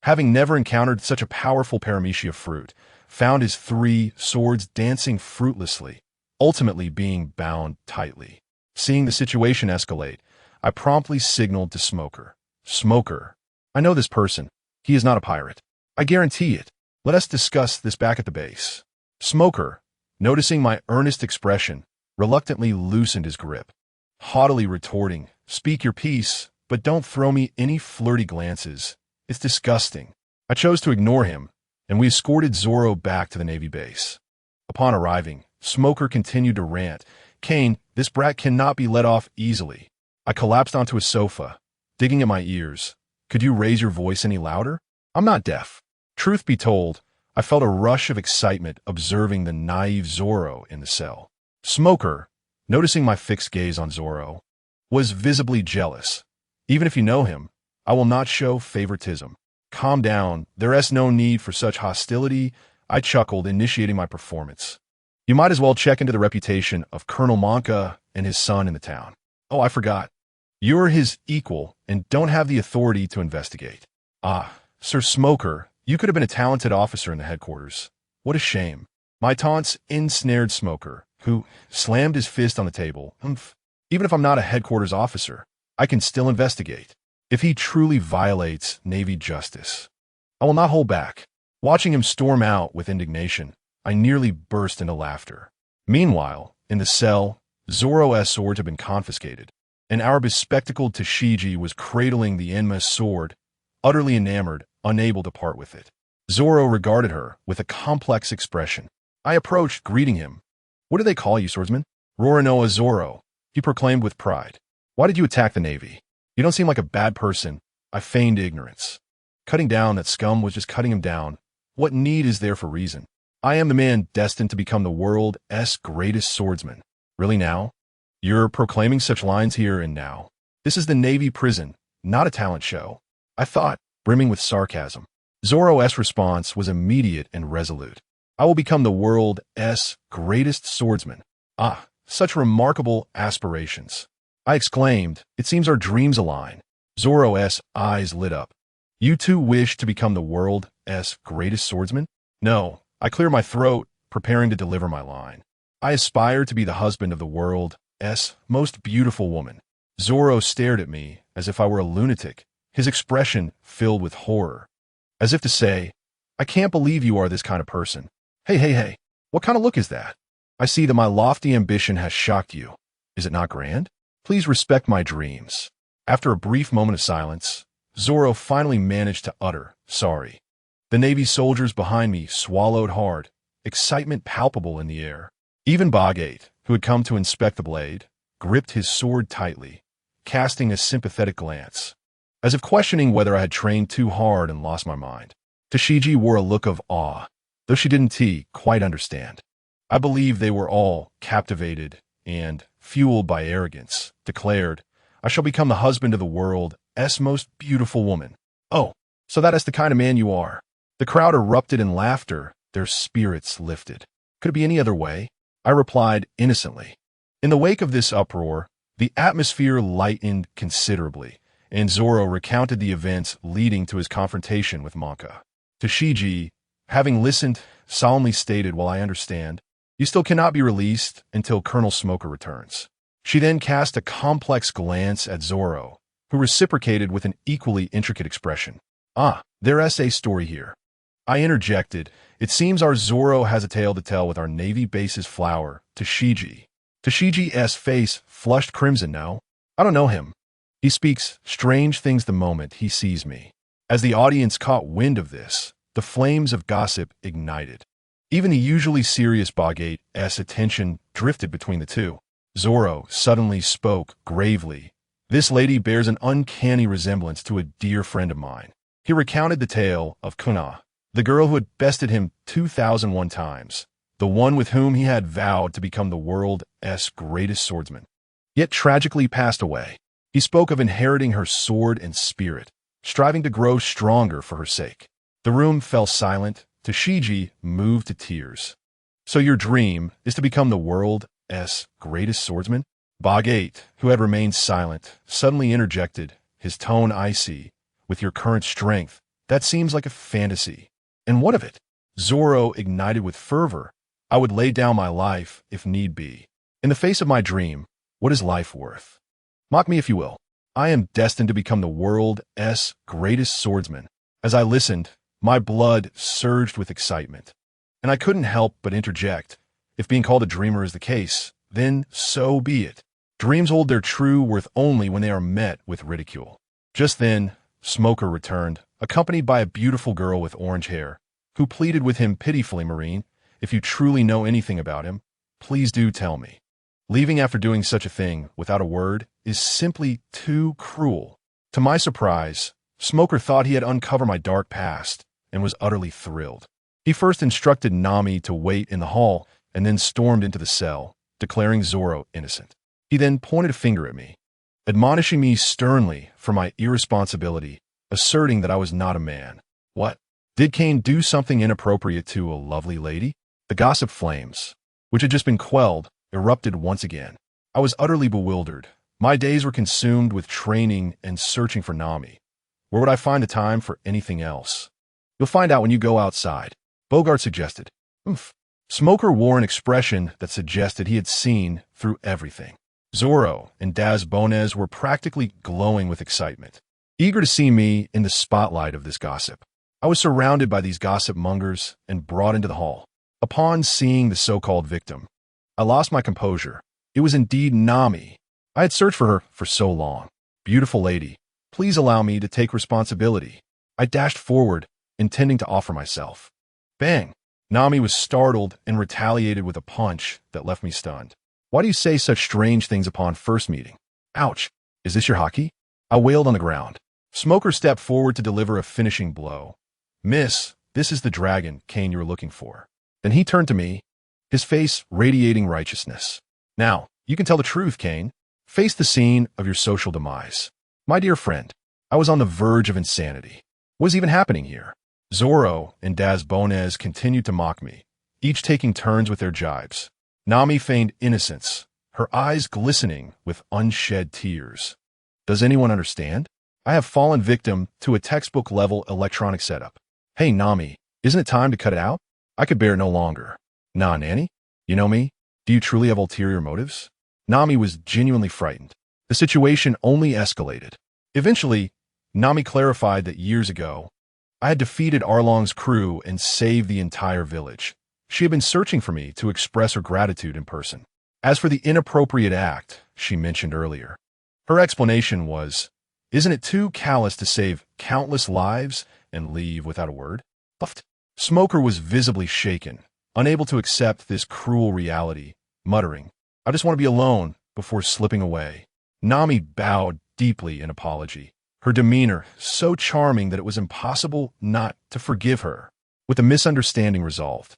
[SPEAKER 1] having never encountered such a powerful paramecia fruit, found his 3 swords dancing fruitlessly, ultimately being bound tightly. Seeing the situation escalate, I promptly signaled to Smoker. "Smoker, I know this person. He is not a pirate. I guarantee it. Let us discuss this back at the base." Smoker, noticing my earnest expression, reluctantly loosened his grip, haughtily retorting, "Speak your piece, but don't throw me any flirty glances. It's disgusting." I chose to ignore him, and we escorted Zoro back to the Navy base. Upon arriving, Smoker continued to rant, "Kane, this brat cannot be let off easily." I collapsed onto a sofa, digging at my ears. "Could you raise your voice any louder? I'm not deaf." Truth be told, I felt a rush of excitement observing the naive Zoro in the cell. Smoker, noticing my fixed gaze on Zoro, was visibly jealous. "Even if you know him, I will not show favoritism." "Calm down, there's no need for such hostility," I chuckled, initiating my performance. "You might as well check into the reputation of Colonel Monka and his son in the town. Oh, I forgot. You're his equal and don't have the authority to investigate." "Ah, Sir Smoker, you could have been a talented officer in the headquarters. What a shame." My taunts ensnared Smoker, who slammed his fist on the table. "Even if I'm not a headquarters officer, I can still investigate. If he truly violates Navy justice, I will not hold back." Watching him storm out with indignation, I nearly burst into laughter. Meanwhile, in the cell, Zoro's swords had been confiscated, and our bespectacled Tashigi was cradling the Enma's sword, utterly enamored, unable to part with it. Zoro regarded her with a complex expression. I approached, greeting him. "What do they call you, swordsman?" "Roronoa Zoro," he proclaimed with pride. "Why did you attack the Navy? You don't seem like a bad person." I feigned ignorance. Cutting down that scum was just cutting him down. What need is there for reason? I am the man destined to become the world's greatest swordsman. Really now? You're proclaiming such lines here and now? This is the Navy prison, not a talent show. I thought, brimming with sarcasm. Zoro's response was immediate and resolute. "I will become the world's greatest swordsman." Ah, such remarkable aspirations. I exclaimed, "It seems our dreams align." Zoro's eyes lit up. "You too wish to become the world's greatest swordsman?" "No." I cleared my throat, preparing to deliver my line. "I aspire to be the husband of the world's most beautiful woman." Zoro stared at me as if I were a lunatic, his expression filled with horror. As if to say, "I can't believe you are this kind of person. Hey, what kind of look is that? I see that my lofty ambition has shocked you. Is it not grand? Please respect my dreams." After a brief moment of silence, Zoro finally managed to utter, "Sorry." The Navy soldiers behind me swallowed hard, excitement palpable in the air. Even Bogate, who had come to inspect the blade, gripped his sword tightly, casting a sympathetic glance, as if questioning whether I had trained too hard and lost my mind. Tashigi wore a look of awe, though she didn't quite understand. I believe they were all captivated and, fueled by arrogance, declared, "I shall become the husband of the world's most beautiful woman." "Oh, so that is the kind of man you are." The crowd erupted in laughter, their spirits lifted. "Could it be any other way?" I replied innocently. In the wake of this uproar, the atmosphere lightened considerably, and Zoro recounted the events leading to his confrontation with Monka. Tashigi, having listened, solemnly stated, "Well, I understand. You still cannot be released until Colonel Smoker returns." She then cast a complex glance at Zoro, who reciprocated with an equally intricate expression. "Ah, there's a story here." I interjected, "It seems our Zoro has a tale to tell with our Navy base's flower, Tashigi." Tashigi's face flushed crimson. "No, I don't know him. He speaks strange things the moment he sees me." As the audience caught wind of this, the flames of gossip ignited. Even the usually serious Bogate's attention drifted between the two. Zoro suddenly spoke gravely. "This lady bears an uncanny resemblance to a dear friend of mine." He recounted the tale of Kuna, the girl who had bested him 2,001 times, the one with whom he had vowed to become the world's greatest swordsman, yet tragically passed away. He spoke of inheriting her sword and spirit, striving to grow stronger for her sake. The room fell silent. Tashigi moved to tears. "So your dream is to become the world's greatest swordsman?" Bogate, who had remained silent, suddenly interjected, his tone icy. "With your current strength, that seems like a fantasy." "And what of it?" Zoro ignited with fervor. "I would lay down my life, if need be. In the face of my dream, what is life worth? Mock me if you will. I am destined to become the world's greatest swordsman." As I listened, my blood surged with excitement, and I couldn't help but interject, "If being called a dreamer is the case, then so be it. Dreams hold their true worth only when they are met with ridicule." Just then, Smoker returned, accompanied by a beautiful girl with orange hair, who pleaded with him pitifully, "Marine, if you truly know anything about him, please do tell me. Leaving after doing such a thing without a word is simply too cruel." To my surprise, Smoker thought he had uncovered my dark past and was utterly thrilled. He first instructed Nami to wait in the hall and then stormed into the cell, declaring Zoro innocent. He then pointed a finger at me, admonishing me sternly for my irresponsibility, asserting that I was not a man. What? Did Kane do something inappropriate to a lovely lady? The gossip flames, which had just been quelled, erupted once again. I was utterly bewildered. My days were consumed with training and searching for Nami. Where would I find the time for anything else? "You'll find out when you go outside," Bogart suggested. "Oomph." Smoker wore an expression that suggested he had seen through everything. Zoro and Daz Bonez were practically glowing with excitement, eager to see me in the spotlight of this gossip. I was surrounded by these gossip mongers and brought into the hall. Upon seeing the so-called victim, I lost my composure. It was indeed Nami. I had searched for her for so long. "Beautiful lady, please allow me to take responsibility." I dashed forward, intending to offer myself. Bang! Nami was startled and retaliated with a punch that left me stunned. "Why do you say such strange things upon first meeting?" "Ouch! Is this your hockey?" I wailed on the ground. Smoker stepped forward to deliver a finishing blow. "Miss, this is the dragon, Kane, you were looking for." Then he turned to me, his face radiating righteousness. "Now, you can tell the truth, Kane. Face the scene of your social demise." My dear friend, I was on the verge of insanity. What was even happening here? Zoro and Daz Bonez continued to mock me, each taking turns with their jibes. Nami feigned innocence, her eyes glistening with unshed tears. Does anyone understand? I have fallen victim to a textbook-level electronic setup. Hey, Nami, isn't it time to cut it out? I could bear it no longer. Nah, Nanny? You know me? Do you truly have ulterior motives? Nami was genuinely frightened. The situation only escalated. Eventually, Nami clarified that years ago, I had defeated Arlong's crew and saved the entire village. She had been searching for me to express her gratitude in person. As for the inappropriate act she mentioned earlier, her explanation was, isn't it too callous to save countless lives and leave without a word? Puffed. Smoker was visibly shaken, unable to accept this cruel reality, muttering, "I just want to be alone," before slipping away. Nami bowed deeply in apology, her demeanor so charming that it was impossible not to forgive her. With the misunderstanding resolved,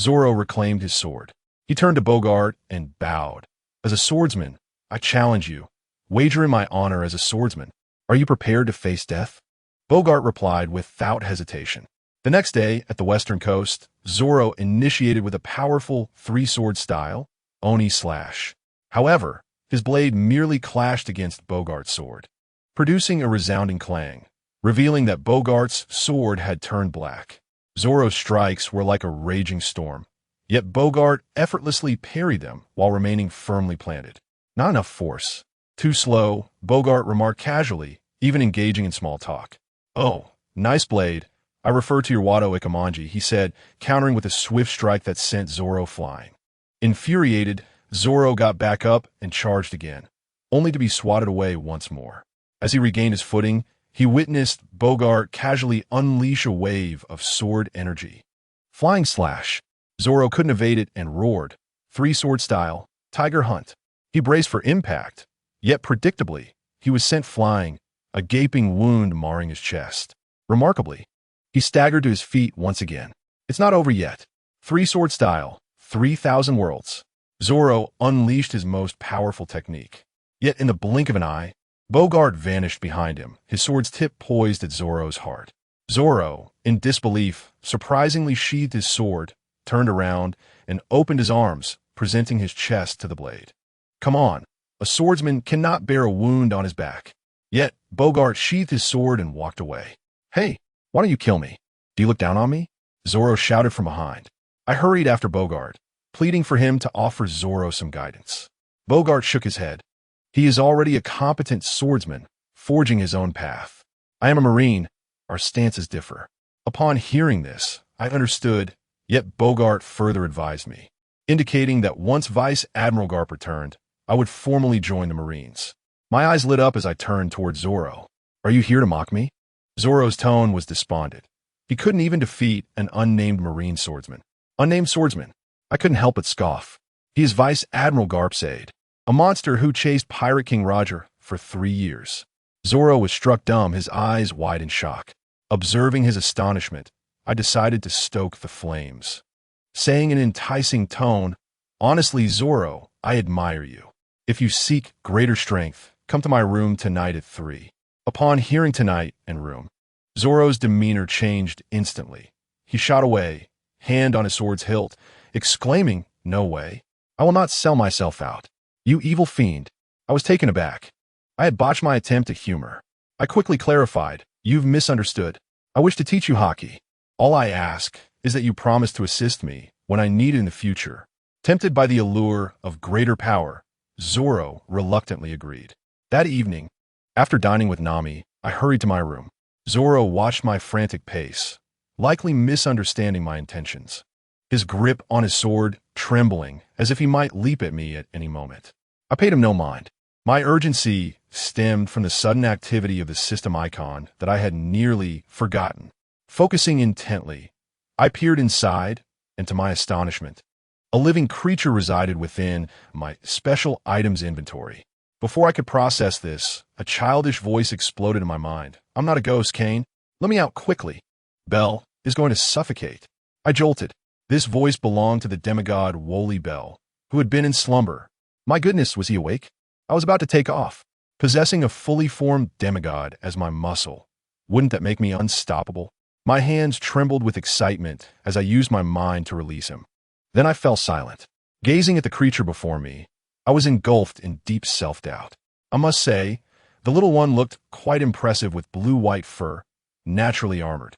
[SPEAKER 1] Zoro reclaimed his sword. He turned to Bogart and bowed. "As a swordsman, I challenge you. Wager in my honor as a swordsman. Are you prepared to face death?" Bogart replied without hesitation. The next day, at the western coast, Zoro initiated with a powerful three-sword style, Oni Slash. However, his blade merely clashed against Bogart's sword, producing a resounding clang, revealing that Bogart's sword had turned black. Zoro's strikes were like a raging storm, yet Bogart effortlessly parried them while remaining firmly planted. "Not enough force. Too slow," Bogart remarked casually, even engaging in small talk. "Oh, nice blade. I refer to your Wado Ikamanji," he said, countering with a swift strike that sent Zoro flying. Infuriated, Zoro got back up and charged again, only to be swatted away once more. As he regained his footing, he witnessed Bogart casually unleash a wave of sword energy. Flying Slash. Zoro couldn't evade it and roared, three-sword style, Tiger Hunt. He braced for impact, yet predictably, he was sent flying, a gaping wound marring his chest. Remarkably, he staggered to his feet once again. "It's not over yet." Three-sword style, 3,000 worlds. Zoro unleashed his most powerful technique. Yet in the blink of an eye, Bogart vanished behind him, his sword's tip poised at Zoro's heart. Zoro, in disbelief, surprisingly sheathed his sword, turned around, and opened his arms, presenting his chest to the blade. Come on, a swordsman cannot bear a wound on his back. Yet Bogart sheathed his sword and walked away. "Hey, why don't you kill me? Do you look down on me?" Zoro shouted from behind. I hurried after Bogart, pleading for him to offer Zoro some guidance. Bogart shook his head. He is already a competent swordsman, forging his own path. I am a Marine. Our stances differ. Upon hearing this, I understood, yet Bogart further advised me, indicating that once Vice Admiral Garp returned, I would formally join the Marines. My eyes lit up as I turned toward Zoro. "Are you here to mock me?" Zoro's tone was despondent. He couldn't even defeat an unnamed Marine swordsman. Unnamed swordsman. I couldn't help but scoff. He is Vice Admiral Garp's aide, a monster who chased Pirate King Roger for 3 years. Zoro was struck dumb, his eyes wide in shock. Observing his astonishment, I decided to stoke the flames. Saying in an enticing tone, "Honestly, Zoro, I admire you. If you seek greater strength, come to my room tonight at 3. Upon hearing "tonight" and "room," Zoro's demeanor changed instantly. He shot away, hand on his sword's hilt, exclaiming, "No way. I will not sell myself out. You evil fiend." I was taken aback. I had botched my attempt at humor. I quickly clarified, "You've misunderstood. I wish to teach you hockey. All I ask is that you promise to assist me when I need it in the future." Tempted by the allure of greater power, Zoro reluctantly agreed. That evening, after dining with Nami, I hurried to my room. Zoro watched my frantic pace, likely misunderstanding my intentions, his grip on his sword trembling as if he might leap at me at any moment. I paid him no mind. My urgency stemmed from the sudden activity of the system icon that I had nearly forgotten. Focusing intently, I peered inside, and to my astonishment, a living creature resided within my special items inventory. Before I could process this, a childish voice exploded in my mind. "I'm not a ghost, Kane. Let me out quickly. Bell is going to suffocate." I jolted. This voice belonged to the demigod Wooly Bell, who had been in slumber. My goodness, was he awake? I was about to take off. Possessing a fully formed demigod as my muscle, wouldn't that make me unstoppable? My hands trembled with excitement as I used my mind to release him. Then I fell silent. Gazing at the creature before me, I was engulfed in deep self-doubt. I must say, the little one looked quite impressive with blue-white fur, naturally armored,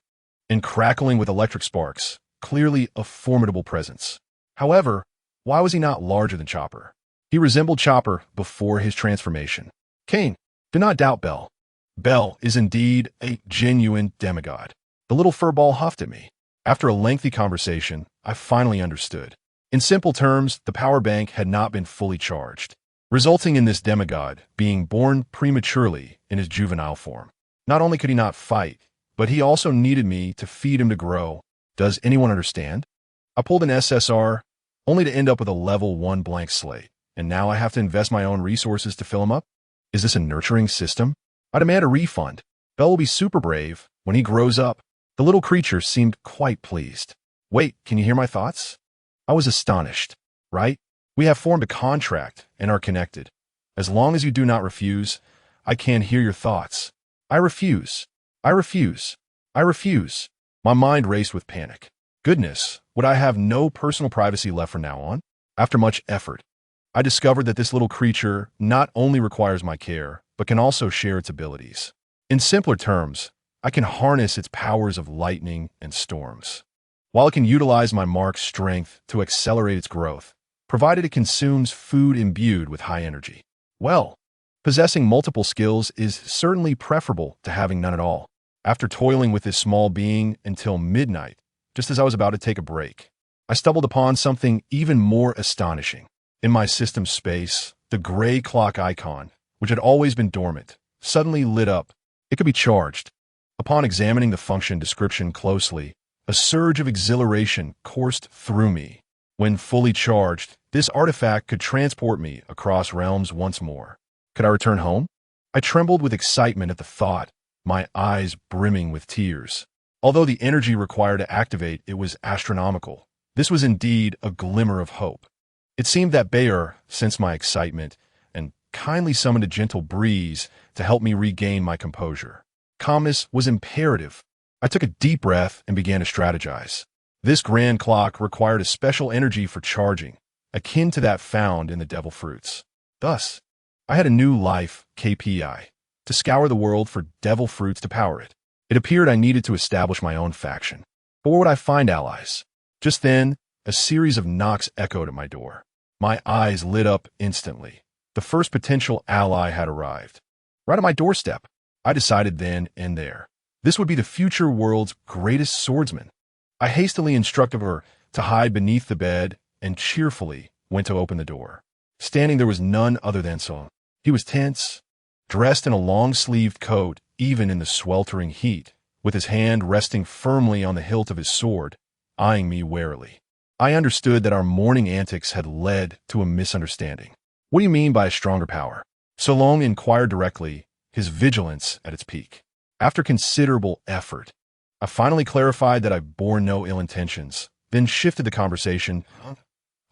[SPEAKER 1] and crackling with electric sparks, clearly a formidable presence. However, why was he not larger than Chopper? He resembled Chopper before his transformation. Kane, do not doubt Bell. Bell is indeed a genuine demigod. The little furball huffed at me. After a lengthy conversation, I finally understood. In simple terms, the power bank had not been fully charged, resulting in this demigod being born prematurely in his juvenile form. Not only could he not fight, but he also needed me to feed him to grow. Does anyone understand? I pulled an SSR, only to end up with a level 1 blank slate, and now I have to invest my own resources to fill him up? Is this a nurturing system? I demand a refund. Bell will be super brave when he grows up. The little creature seemed quite pleased. Wait, can you hear my thoughts? I was astonished. Right? We have formed a contract and are connected. As long as you do not refuse, I can hear your thoughts. I refuse. I refuse. I refuse. My mind raced with panic. Goodness, would I have no personal privacy left from now on? After much effort, I discovered that this little creature not only requires my care, but can also share its abilities. In simpler terms, I can harness its powers of lightning and storms. While it can utilize my mark's strength to accelerate its growth, provided it consumes food imbued with high energy. Well, possessing multiple skills is certainly preferable to having none at all. After toiling with this small being until midnight, just as I was about to take a break, I stumbled upon something even more astonishing. In my system space, the gray clock icon, which had always been dormant, suddenly lit up. It could be charged. Upon examining the function description closely, a surge of exhilaration coursed through me. When fully charged, this artifact could transport me across realms once more. Could I return home? I trembled with excitement at the thought, my eyes brimming with tears. Although the energy required to activate it was astronomical, this was indeed a glimmer of hope. It seemed that Bayer sensed my excitement and kindly summoned a gentle breeze to help me regain my composure. Calmness was imperative. I took a deep breath and began to strategize. This grand clock required a special energy for charging, akin to that found in the devil fruits. Thus, I had a new life, KPI, to scour the world for devil fruits to power it. It appeared I needed to establish my own faction. But where would I find allies? Just then, a series of knocks echoed at my door. My eyes lit up instantly. The first potential ally had arrived. Right at my doorstep. I decided then and there. This would be the future world's greatest swordsman. I hastily instructed her to hide beneath the bed and cheerfully went to open the door. Standing there was none other than Solon. He was tense, dressed in a long-sleeved coat, even in the sweltering heat, with his hand resting firmly on the hilt of his sword, eyeing me warily. I understood that our morning antics had led to a misunderstanding. What do you mean by a stronger power? Solon inquired directly, his vigilance at its peak. After considerable effort, I finally clarified that I bore no ill intentions, then shifted the conversation.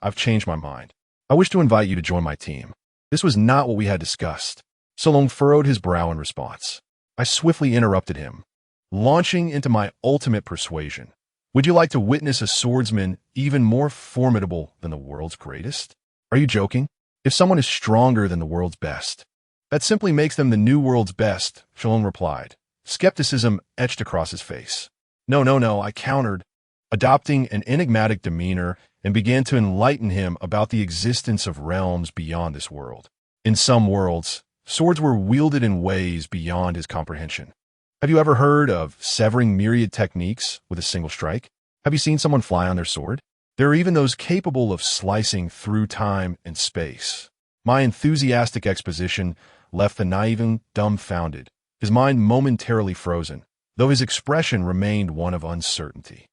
[SPEAKER 1] I've changed my mind. I wish to invite you to join my team. This was not what we had discussed. Solon furrowed his brow in response. I swiftly interrupted him, launching into my ultimate persuasion. Would you like to witness a swordsman even more formidable than the world's greatest? Are you joking? If someone is stronger than the world's best, that simply makes them the new world's best, Solon replied. Skepticism etched across his face. No, I countered, adopting an enigmatic demeanor and began to enlighten him about the existence of realms beyond this world. In some worlds, swords were wielded in ways beyond his comprehension. Have you ever heard of severing myriad techniques with a single strike? Have you seen someone fly on their sword? There are even those capable of slicing through time and space. My enthusiastic exposition left the naive dumbfounded, his mind momentarily frozen, though his expression remained one of uncertainty.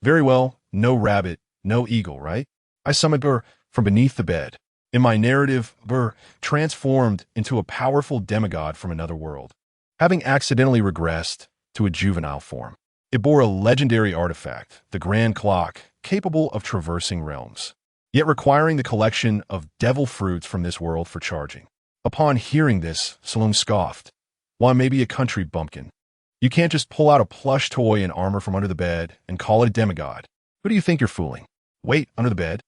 [SPEAKER 1] Very well, no rabbit, no eagle, right? I summoned her from beneath the bed. In my narrative, Burr transformed into a powerful demigod from another world, having accidentally regressed to a juvenile form. It bore a legendary artifact, the Grand Clock, capable of traversing realms, yet requiring the collection of devil fruits from this world for charging. Upon hearing this, Solon scoffed. Why, maybe a country bumpkin. You can't just pull out a plush toy and armor from under the bed and call it a demigod. Who do you think you're fooling? Wait, under the bed.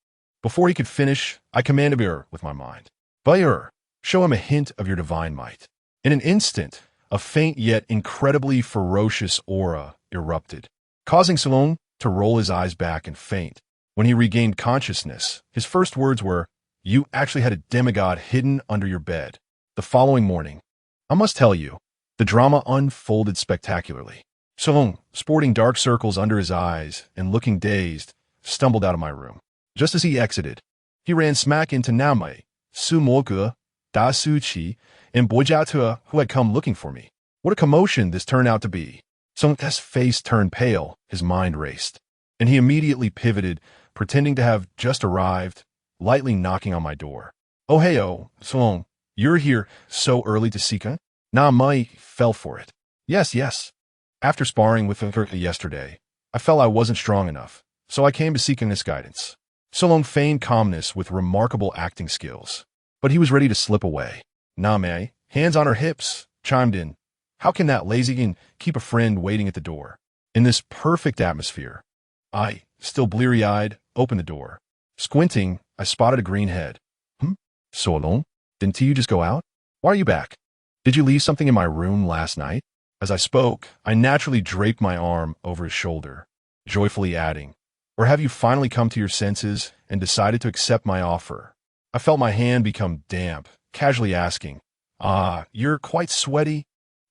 [SPEAKER 1] Before he could finish, I commanded Bayer with my mind. Bayer, show him a hint of your divine might. In an instant, a faint yet incredibly ferocious aura erupted, causing Solon to roll his eyes back and faint. When he regained consciousness, his first words were, "You actually had a demigod hidden under your bed." The following morning, I must tell you, the drama unfolded spectacularly. Solon, sporting dark circles under his eyes and looking dazed, stumbled out of my room. Just as he exited, he ran smack into Naomei, Su Moge, Da Su Qi, and Bojiatua, who had come looking for me. What a commotion this turned out to be. Solon's face turned pale, his mind raced, and he immediately pivoted pretending to have just arrived, lightly knocking on my door. "Oh hey oh, Solong, you're here so early to Sika?" Nah, Mai fell for it. Yes. After sparring with her yesterday, I felt I wasn't strong enough, so I came to seek his guidance. Solong feigned calmness with remarkable acting skills, but he was ready to slip away. Nah, Mai, hands on her hips, chimed in. How can that lazy keep a friend waiting at the door? In this perfect atmosphere, I, still bleary-eyed, opened the door. Squinting, I spotted a green head. Solong, didn't you just go out? Why are you back? Did you leave something in my room last night? As I spoke, I naturally draped my arm over his shoulder, joyfully adding, or have you finally come to your senses and decided to accept my offer? I felt my hand become damp, casually asking, you're quite sweaty.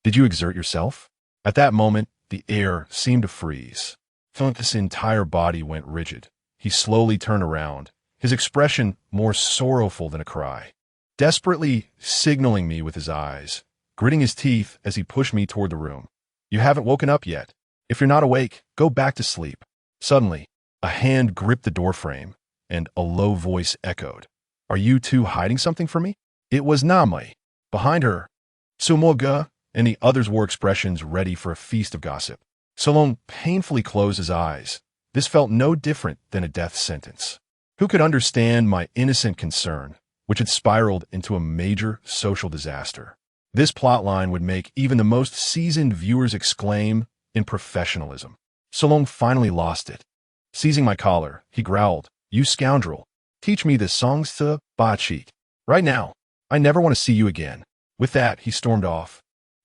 [SPEAKER 1] Did you exert yourself? At that moment, the air seemed to freeze. His entire body went rigid. He slowly turned around, his expression more sorrowful than a cry, desperately signaling me with his eyes, gritting his teeth as he pushed me toward the room. You haven't woken up yet. If you're not awake, go back to sleep. Suddenly, a hand gripped the doorframe, and a low voice echoed. Are you two hiding something from me? It was Namai. Behind her, Sumoga and the others wore expressions ready for a feast of gossip. Solong painfully closed his eyes. This felt no different than a death sentence. Who could understand my innocent concern, which had spiraled into a major social disaster? This plotline would make even the most seasoned viewers exclaim in professionalism. Solong finally lost it. Seizing my collar, he growled, You scoundrel! Teach me the songs to Bachit. Right now. I never want to see you again. With that, he stormed off,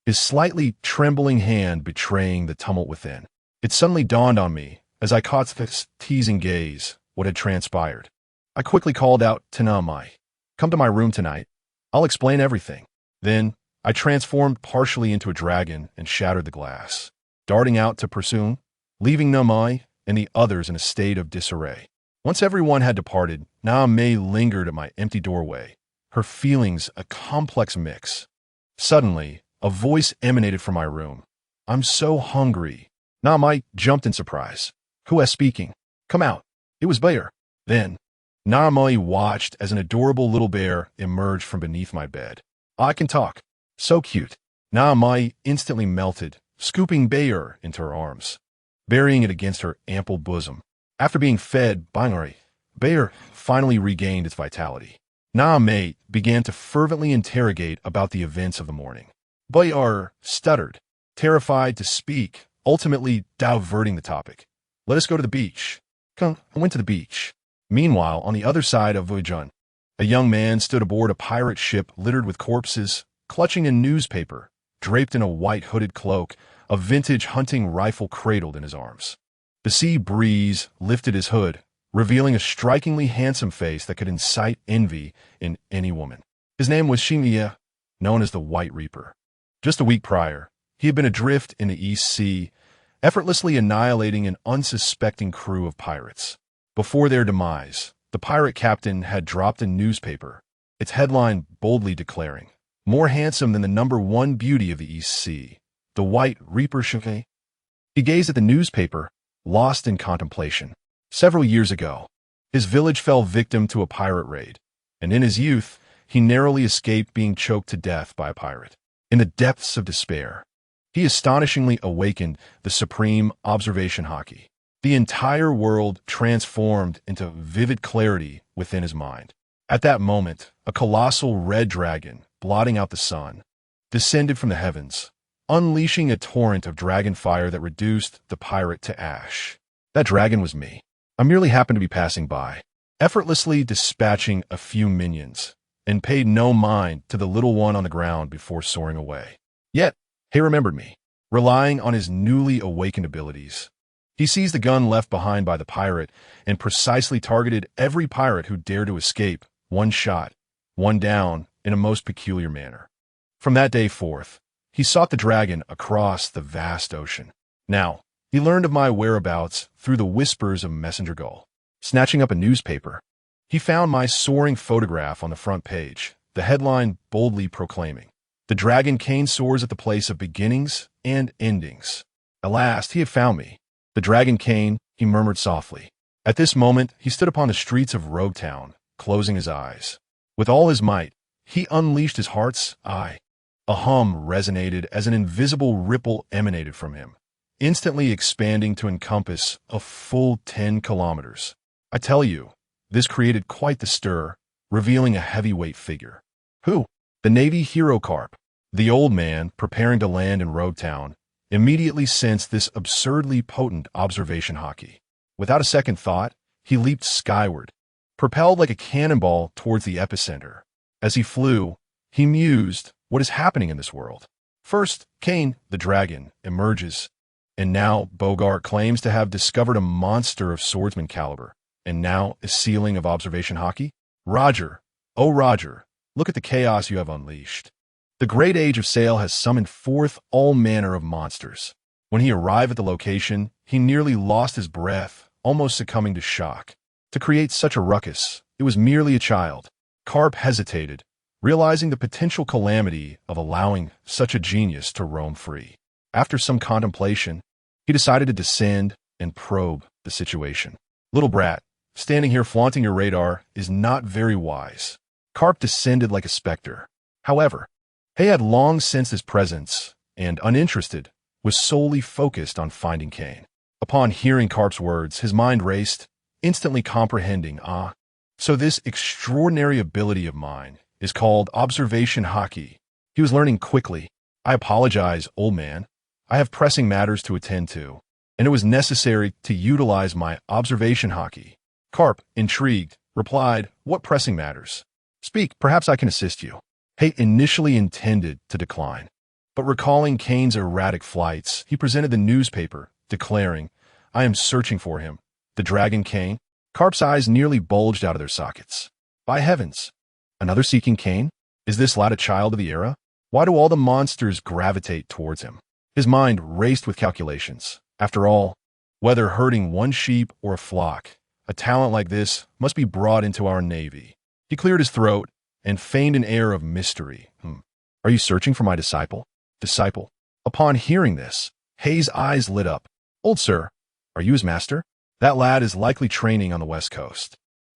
[SPEAKER 1] his slightly trembling hand betraying the tumult within. It suddenly dawned on me, as I caught this teasing gaze, what had transpired. I quickly called out to Namai. Come to my room tonight. I'll explain everything. Then, I transformed partially into a dragon and shattered the glass, darting out to pursue, leaving Namai and the others in a state of disarray. Once everyone had departed, Namai lingered at my empty doorway, her feelings a complex mix. Suddenly, a voice emanated from my room. I'm so hungry. Namai jumped in surprise. Who is speaking? Come out. It was Bear. Then, Namai watched as an adorable little bear emerged from beneath my bed. I can talk. So cute. Namai instantly melted, scooping Bear into her arms, burying it against her ample bosom. After being fed, Bear finally regained its vitality. Namai began to fervently interrogate about the events of the morning. Bear stuttered, terrified to speak, ultimately diverting the topic. Let us go to the beach. Come, I went to the beach. Meanwhile, on the other side of Voyage, a young man stood aboard a pirate ship littered with corpses, clutching a newspaper, draped in a white hooded cloak, a vintage hunting rifle cradled in his arms. The sea breeze lifted his hood, revealing a strikingly handsome face that could incite envy in any woman. His name was Shimiya, known as the White Reaper. Just a week prior, he had been adrift in the East Sea, effortlessly annihilating an unsuspecting crew of pirates. Before their demise, the pirate captain had dropped a newspaper, its headline boldly declaring, More handsome than the #1 beauty of the East Sea, the White Reaper Chevalier. He gazed at the newspaper, lost in contemplation. Several years ago, his village fell victim to a pirate raid, and in his youth, he narrowly escaped being choked to death by a pirate. In the depths of despair, he astonishingly awakened the supreme observation hockey. The entire world transformed into vivid clarity within his mind. At that moment, a colossal red dragon, blotting out the sun, descended from the heavens, unleashing a torrent of dragon fire that reduced the pirate to ash. That dragon was me. I merely happened to be passing by, effortlessly dispatching a few minions, and paid no mind to the little one on the ground before soaring away. Yet, he remembered me, relying on his newly awakened abilities. He seized the gun left behind by the pirate and precisely targeted every pirate who dared to escape, one shot, one down, in a most peculiar manner. From that day forth, he sought the dragon across the vast ocean. Now, he learned of my whereabouts through the whispers of Messenger Gull. Snatching up a newspaper, he found my soaring photograph on the front page, the headline boldly proclaiming, The dragon Kane soars at the place of beginnings and endings. At last, he had found me. The dragon Kane, he murmured softly. At this moment, he stood upon the streets of Rogue Town, closing his eyes. With all his might, he unleashed his heart's eye. A hum resonated as an invisible ripple emanated from him, instantly expanding to encompass a full 10 kilometers. I tell you, this created quite the stir, revealing a heavyweight figure. Who? The Navy hero Carp. The old man, preparing to land in Rogue Town, immediately sensed this absurdly potent observation hockey. Without a second thought, he leaped skyward, propelled like a cannonball towards the epicenter. As he flew, he mused, what is happening in this world? First, Kane, the dragon, emerges, and now Bogart claims to have discovered a monster of swordsman caliber, and now a ceiling of observation hockey? Roger, oh Roger, look at the chaos you have unleashed. The great age of sail has summoned forth all manner of monsters. When he arrived at the location, he nearly lost his breath, almost succumbing to shock. To create such a ruckus, it was merely a child. Carp hesitated, realizing the potential calamity of allowing such a genius to roam free. After some contemplation, he decided to descend and probe the situation. Little brat, standing here flaunting your radar is not very wise. Carp descended like a specter. However, Hay had long sensed his presence and, uninterested, was solely focused on finding Kane. Upon hearing Carp's words, his mind raced, instantly comprehending, so this extraordinary ability of mine is called observation hockey. He was learning quickly. I apologize, old man. I have pressing matters to attend to, and it was necessary to utilize my observation hockey. Carp, intrigued, replied, what pressing matters? Speak, perhaps I can assist you. Hay initially intended to decline, but recalling Kane's erratic flights, he presented the newspaper, declaring, I am searching for him. The dragon Kane? Carp's eyes nearly bulged out of their sockets. By heavens! Another seeking Kane? Is this lad a child of the era? Why do all the monsters gravitate towards him? His mind raced with calculations. After all, whether herding one sheep or a flock, a talent like this must be brought into our navy. He cleared his throat and feigned an air of mystery. Are you searching for my disciple? Disciple. Upon hearing this, Hay's eyes lit up. Old sir, are you his master? That lad is likely training on the West Coast.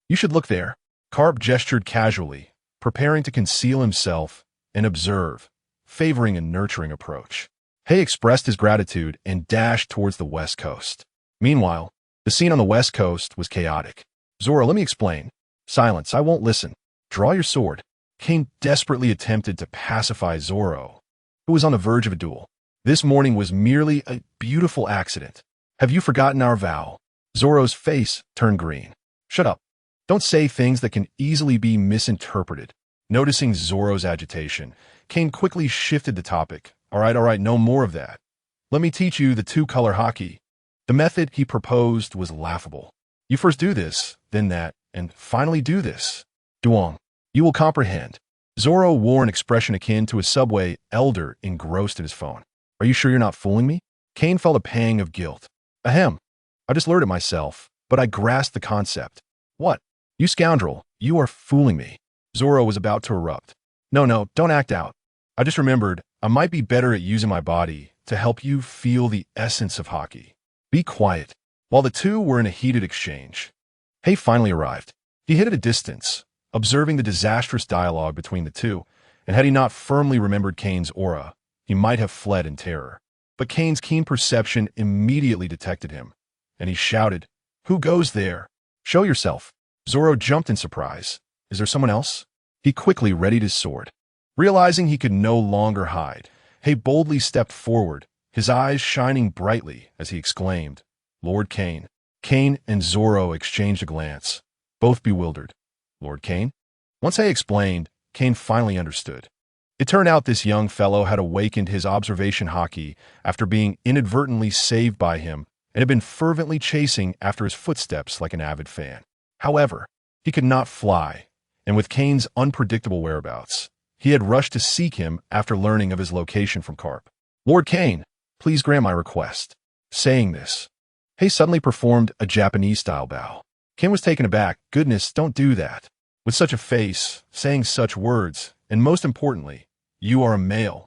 [SPEAKER 1] You should look there. Carp gestured casually, preparing to conceal himself and observe, favoring a nurturing approach. Hay expressed his gratitude and dashed towards the West Coast. Meanwhile, the scene on the West Coast was chaotic. Zora, let me explain. Silence, I won't listen. Draw your sword. Kane desperately attempted to pacify Zorro, who was on the verge of a duel. This morning was merely a beautiful accident. Have you forgotten our vow? Zorro's face turned green. Shut up. Don't say things that can easily be misinterpreted. Noticing Zorro's agitation, Kane quickly shifted the topic. All right, no more of that. Let me teach you the two-color hockey. The method he proposed was laughable. You first do this, then that, and finally do this. Duong. You will comprehend. Zorro wore an expression akin to a subway elder engrossed in his phone. Are you sure you're not fooling me? Kane felt a pang of guilt. Ahem. I just learned it myself, but I grasped the concept. What? You scoundrel, you are fooling me. Zorro was about to erupt. No, don't act out. I just remembered I might be better at using my body to help you feel the essence of hockey. Be quiet. While the two were in a heated exchange, Hay finally arrived. He hid at a distance, observing the disastrous dialogue between the two, and had he not firmly remembered Kane's aura, he might have fled in terror. But Kane's keen perception immediately detected him, and he shouted, Who goes there? Show yourself. Zorro jumped in surprise. Is there someone else? He quickly readied his sword. Realizing he could no longer hide, Hay boldly stepped forward, his eyes shining brightly as he exclaimed, Lord Kane. Kane and Zorro exchanged a glance, both bewildered. Lord Kane? Once Hay explained, Kane finally understood. It turned out this young fellow had awakened his observation hockey after being inadvertently saved by him and had been fervently chasing after his footsteps like an avid fan. However, he could not fly, and with Kane's unpredictable whereabouts, he had rushed to seek him after learning of his location from Carp. Lord Kane, please grant my request. Saying this, Hay suddenly performed a Japanese-style bow. Kane was taken aback. Goodness, don't do that. With such a face, saying such words, and most importantly, you are a male.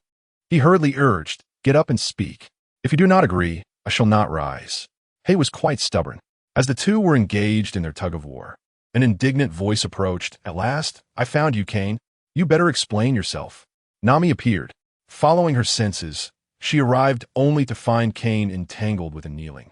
[SPEAKER 1] He hurriedly urged, get up and speak. If you do not agree, I shall not rise. Hay was quite stubborn. As the two were engaged in their tug-of-war, an indignant voice approached. "At last, I found you, Kane. You better explain yourself." Nami appeared. Following her senses, she arrived only to find Kane entangled with a kneeling,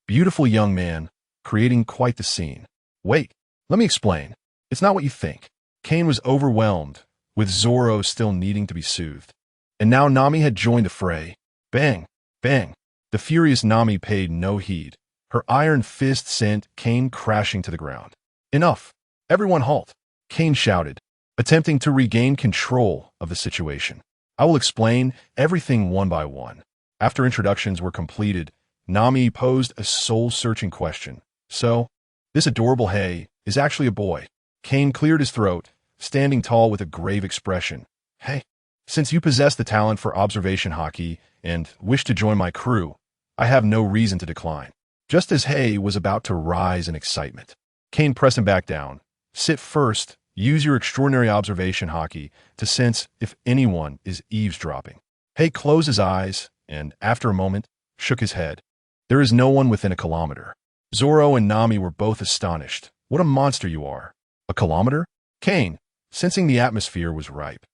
[SPEAKER 1] beautiful young man, creating quite the scene. "Wait, let me explain. It's not what you think." Kane was overwhelmed, with Zoro still needing to be soothed. And now Nami had joined the fray. Bang! Bang! The furious Nami paid no heed. Her iron fist sent Kane crashing to the ground. "Enough! Everyone halt!" Kane shouted, attempting to regain control of the situation. "I will explain everything one by one." After introductions were completed, Nami posed a soul-searching question. "So, this adorable Hay is actually a boy?" Kane cleared his throat, standing tall with a grave expression. "Hey, since you possess the talent for observation hockey and wish to join my crew, I have no reason to decline." Just as Hay was about to rise in excitement, Kane pressed him back down. "Sit first. Use your extraordinary observation hockey to sense if anyone is eavesdropping." Hay closed his eyes and, after a moment, shook his head. "There is no one within a kilometer." Zoro and Nami were both astonished. "What a monster you are." "A kilometer?" Kane, sensing the atmosphere was ripe,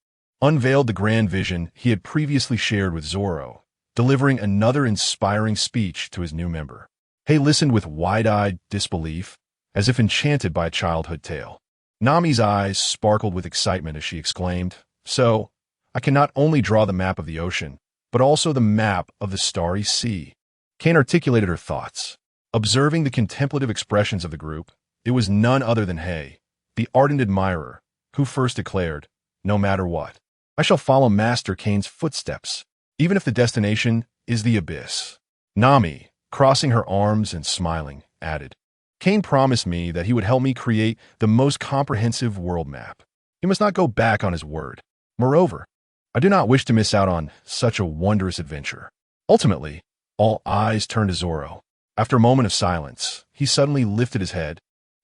[SPEAKER 1] unveiled the grand vision he had previously shared with Zoro, delivering another inspiring speech to his new member. Hay listened with wide-eyed disbelief, as if enchanted by a childhood tale. Nami's eyes sparkled with excitement as she exclaimed, "So, I can not only draw the map of the ocean, but also the map of the starry sea." Kane articulated her thoughts. Observing the contemplative expressions of the group, it was none other than Hay, the ardent admirer, who first declared, "No matter what, I shall follow Master Kane's footsteps, even if the destination is the abyss." Nami, crossing her arms and smiling, added, "Kane promised me that he would help me create the most comprehensive world map. He must not go back on his word. Moreover, I do not wish to miss out on such a wondrous adventure." Ultimately, all eyes turned to Zoro. After a moment of silence, he suddenly lifted his head,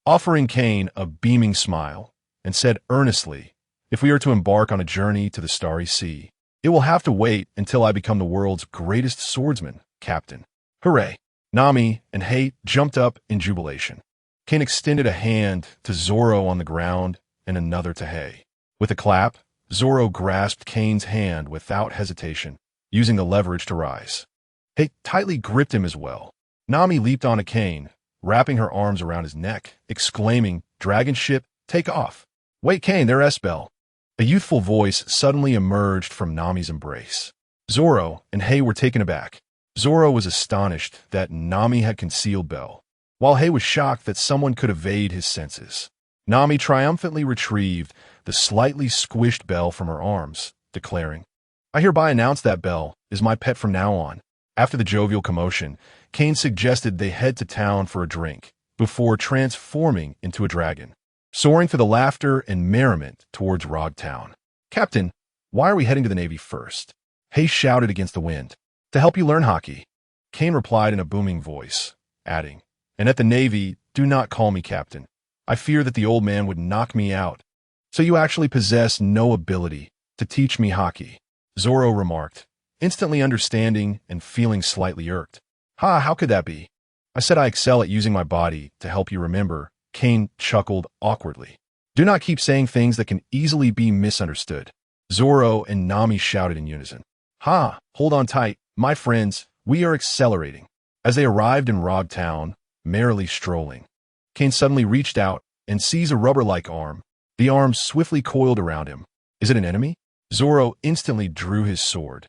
[SPEAKER 1] offering Kane a beaming smile, and said earnestly, "If we are to embark on a journey to the starry sea, it will have to wait until I become the world's greatest swordsman, Captain." Hooray! Nami and Hay jumped up in jubilation. Kane extended a hand to Zoro on the ground and another to Hay. With a clap, Zoro grasped Kane's hand without hesitation, using the leverage to rise. Hay tightly gripped him as well. Nami leaped onto Kane, wrapping her arms around his neck, exclaiming, "Dragon ship, take off!" "Wait, Kane, there Esbel." A youthful voice suddenly emerged from Nami's embrace. Zoro and Hay were taken aback. Zoro was astonished that Nami had concealed Bell, while Hay was shocked that someone could evade his senses. Nami triumphantly retrieved the slightly squished Bell from her arms, declaring, "I hereby announce that Bell is my pet from now on." After the jovial commotion, Kane suggested they head to town for a drink, before transforming into a dragon, soaring through the laughter and merriment towards Rog Town. "Captain, why are we heading to the Navy first?" Hay shouted against the wind. "To help you learn hockey." Kane replied in a booming voice, adding, "And at the Navy, do not call me captain. I fear that the old man would knock me out." "So you actually possess no ability to teach me hockey," Zoro remarked, instantly understanding and feeling slightly irked. "Ha, how could that be?" "I said I excel at using my body to help you remember." Kane chuckled awkwardly. "Do not keep saying things that can easily be misunderstood." Zoro and Nami shouted in unison. "Ha, hold on tight, my friends, we are accelerating." As they arrived in Rog Town, merrily strolling, Kane suddenly reached out and seized a rubber-like arm. The arm swiftly coiled around him. "Is it an enemy?" Zoro instantly drew his sword,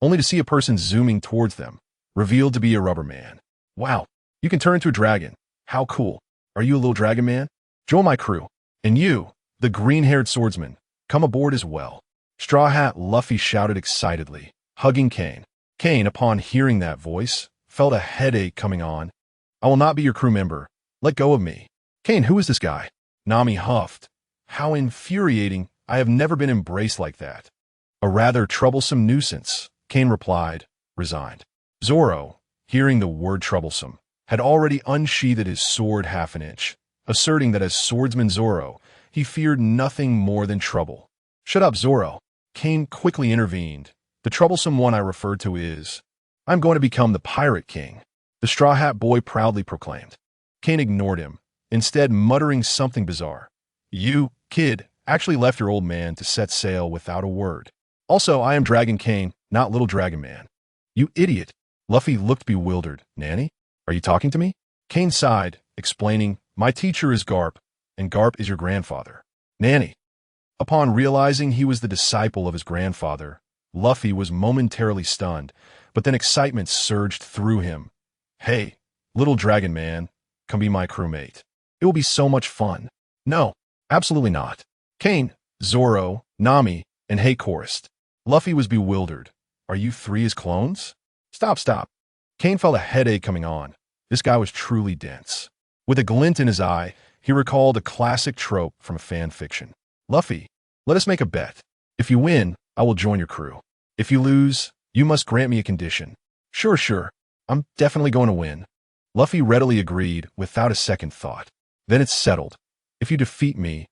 [SPEAKER 1] only to see a person zooming towards them, revealed to be a rubber man. "Wow, you can turn into a dragon. How cool. Are you a little dragon man? Join my crew. And you, the green-haired swordsman, come aboard as well." Straw Hat Luffy shouted excitedly, hugging Kane. Kane, upon hearing that voice, felt a headache coming on. "I will not be your crew member. Let go of me." "Kane, who is this guy?" Nami huffed. "How infuriating. I have never been embraced like that." "A rather troublesome nuisance," Kane replied, resigned. Zoro, hearing the word troublesome, had already unsheathed his sword half an inch, asserting that as swordsman Zoro, he feared nothing more than trouble. "Shut up, Zoro." Kane quickly intervened. "The troublesome one I referred to is, I'm going to become the Pirate King," the Straw Hat Boy proudly proclaimed. Kane ignored him, instead muttering something bizarre. You, kid, actually left your old man to set sail without a word. Also, I am Dragon Kane, not Little Dragon Man. You idiot. Luffy looked bewildered. Nanny? Are you talking to me? Kane sighed, explaining, my teacher is Garp, and Garp is your grandfather. Nanny. Upon realizing he was the disciple of his grandfather, Luffy was momentarily stunned, but then excitement surged through him. Hey, Little Dragon Man, come be my crewmate. It will be so much fun. No, absolutely not. Kane, Zoro, Nami, and Hey chorused. Luffy was bewildered. Are you three his clones? Stop. Kane felt a headache coming on. This guy was truly dense. With a glint in his eye, he recalled a classic trope from a fan fiction. Luffy, let us make a bet. If you win, I will join your crew. If you lose, you must grant me a condition. Sure. I'm definitely going to win. Luffy readily agreed without a second thought. Then it's settled. If you defeat me,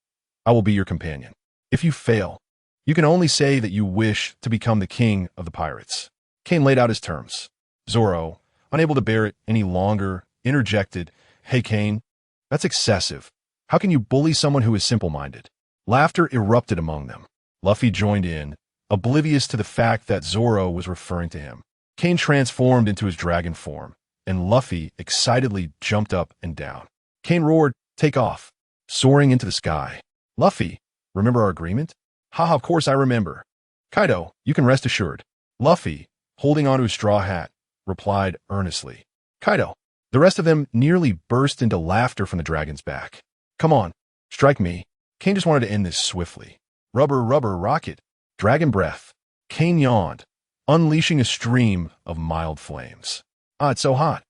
[SPEAKER 1] I will be your companion. If you fail, you can only say that you wish to become the king of the pirates. Kane laid out his terms. Zoro, unable to bear it any longer, interjected, Hey Kane, that's excessive. How can you bully someone who is simple-minded? Laughter erupted among them. Luffy joined in, oblivious to the fact that Zoro was referring to him. Kane transformed into his dragon form, and Luffy excitedly jumped up and down. Kane roared, take off, soaring into the sky. Luffy, remember our agreement? Haha, of course I remember. Kaido, you can rest assured. Luffy, holding onto his straw hat, replied earnestly. Kaido. The rest of them nearly burst into laughter from the dragon's back. Come on, strike me. Kane just wanted to end this swiftly. Rubber, rocket. Dragon breath. Kane yawned, unleashing a stream of mild flames. It's so hot.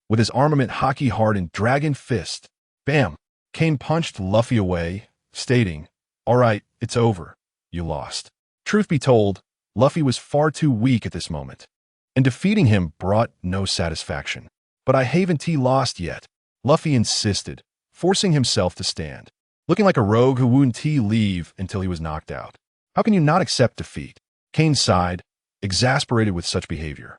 [SPEAKER 1] With his armament hockey-hardened dragon fist, bam, Kane punched Luffy away, stating, all right, it's over. You lost. Truth be told, Luffy was far too weak at this moment, and defeating him brought no satisfaction. But I haven't lost yet, Luffy insisted, forcing himself to stand, looking like a rogue who wouldn't leave until he was knocked out. How can you not accept defeat? Kane sighed, exasperated with such behavior.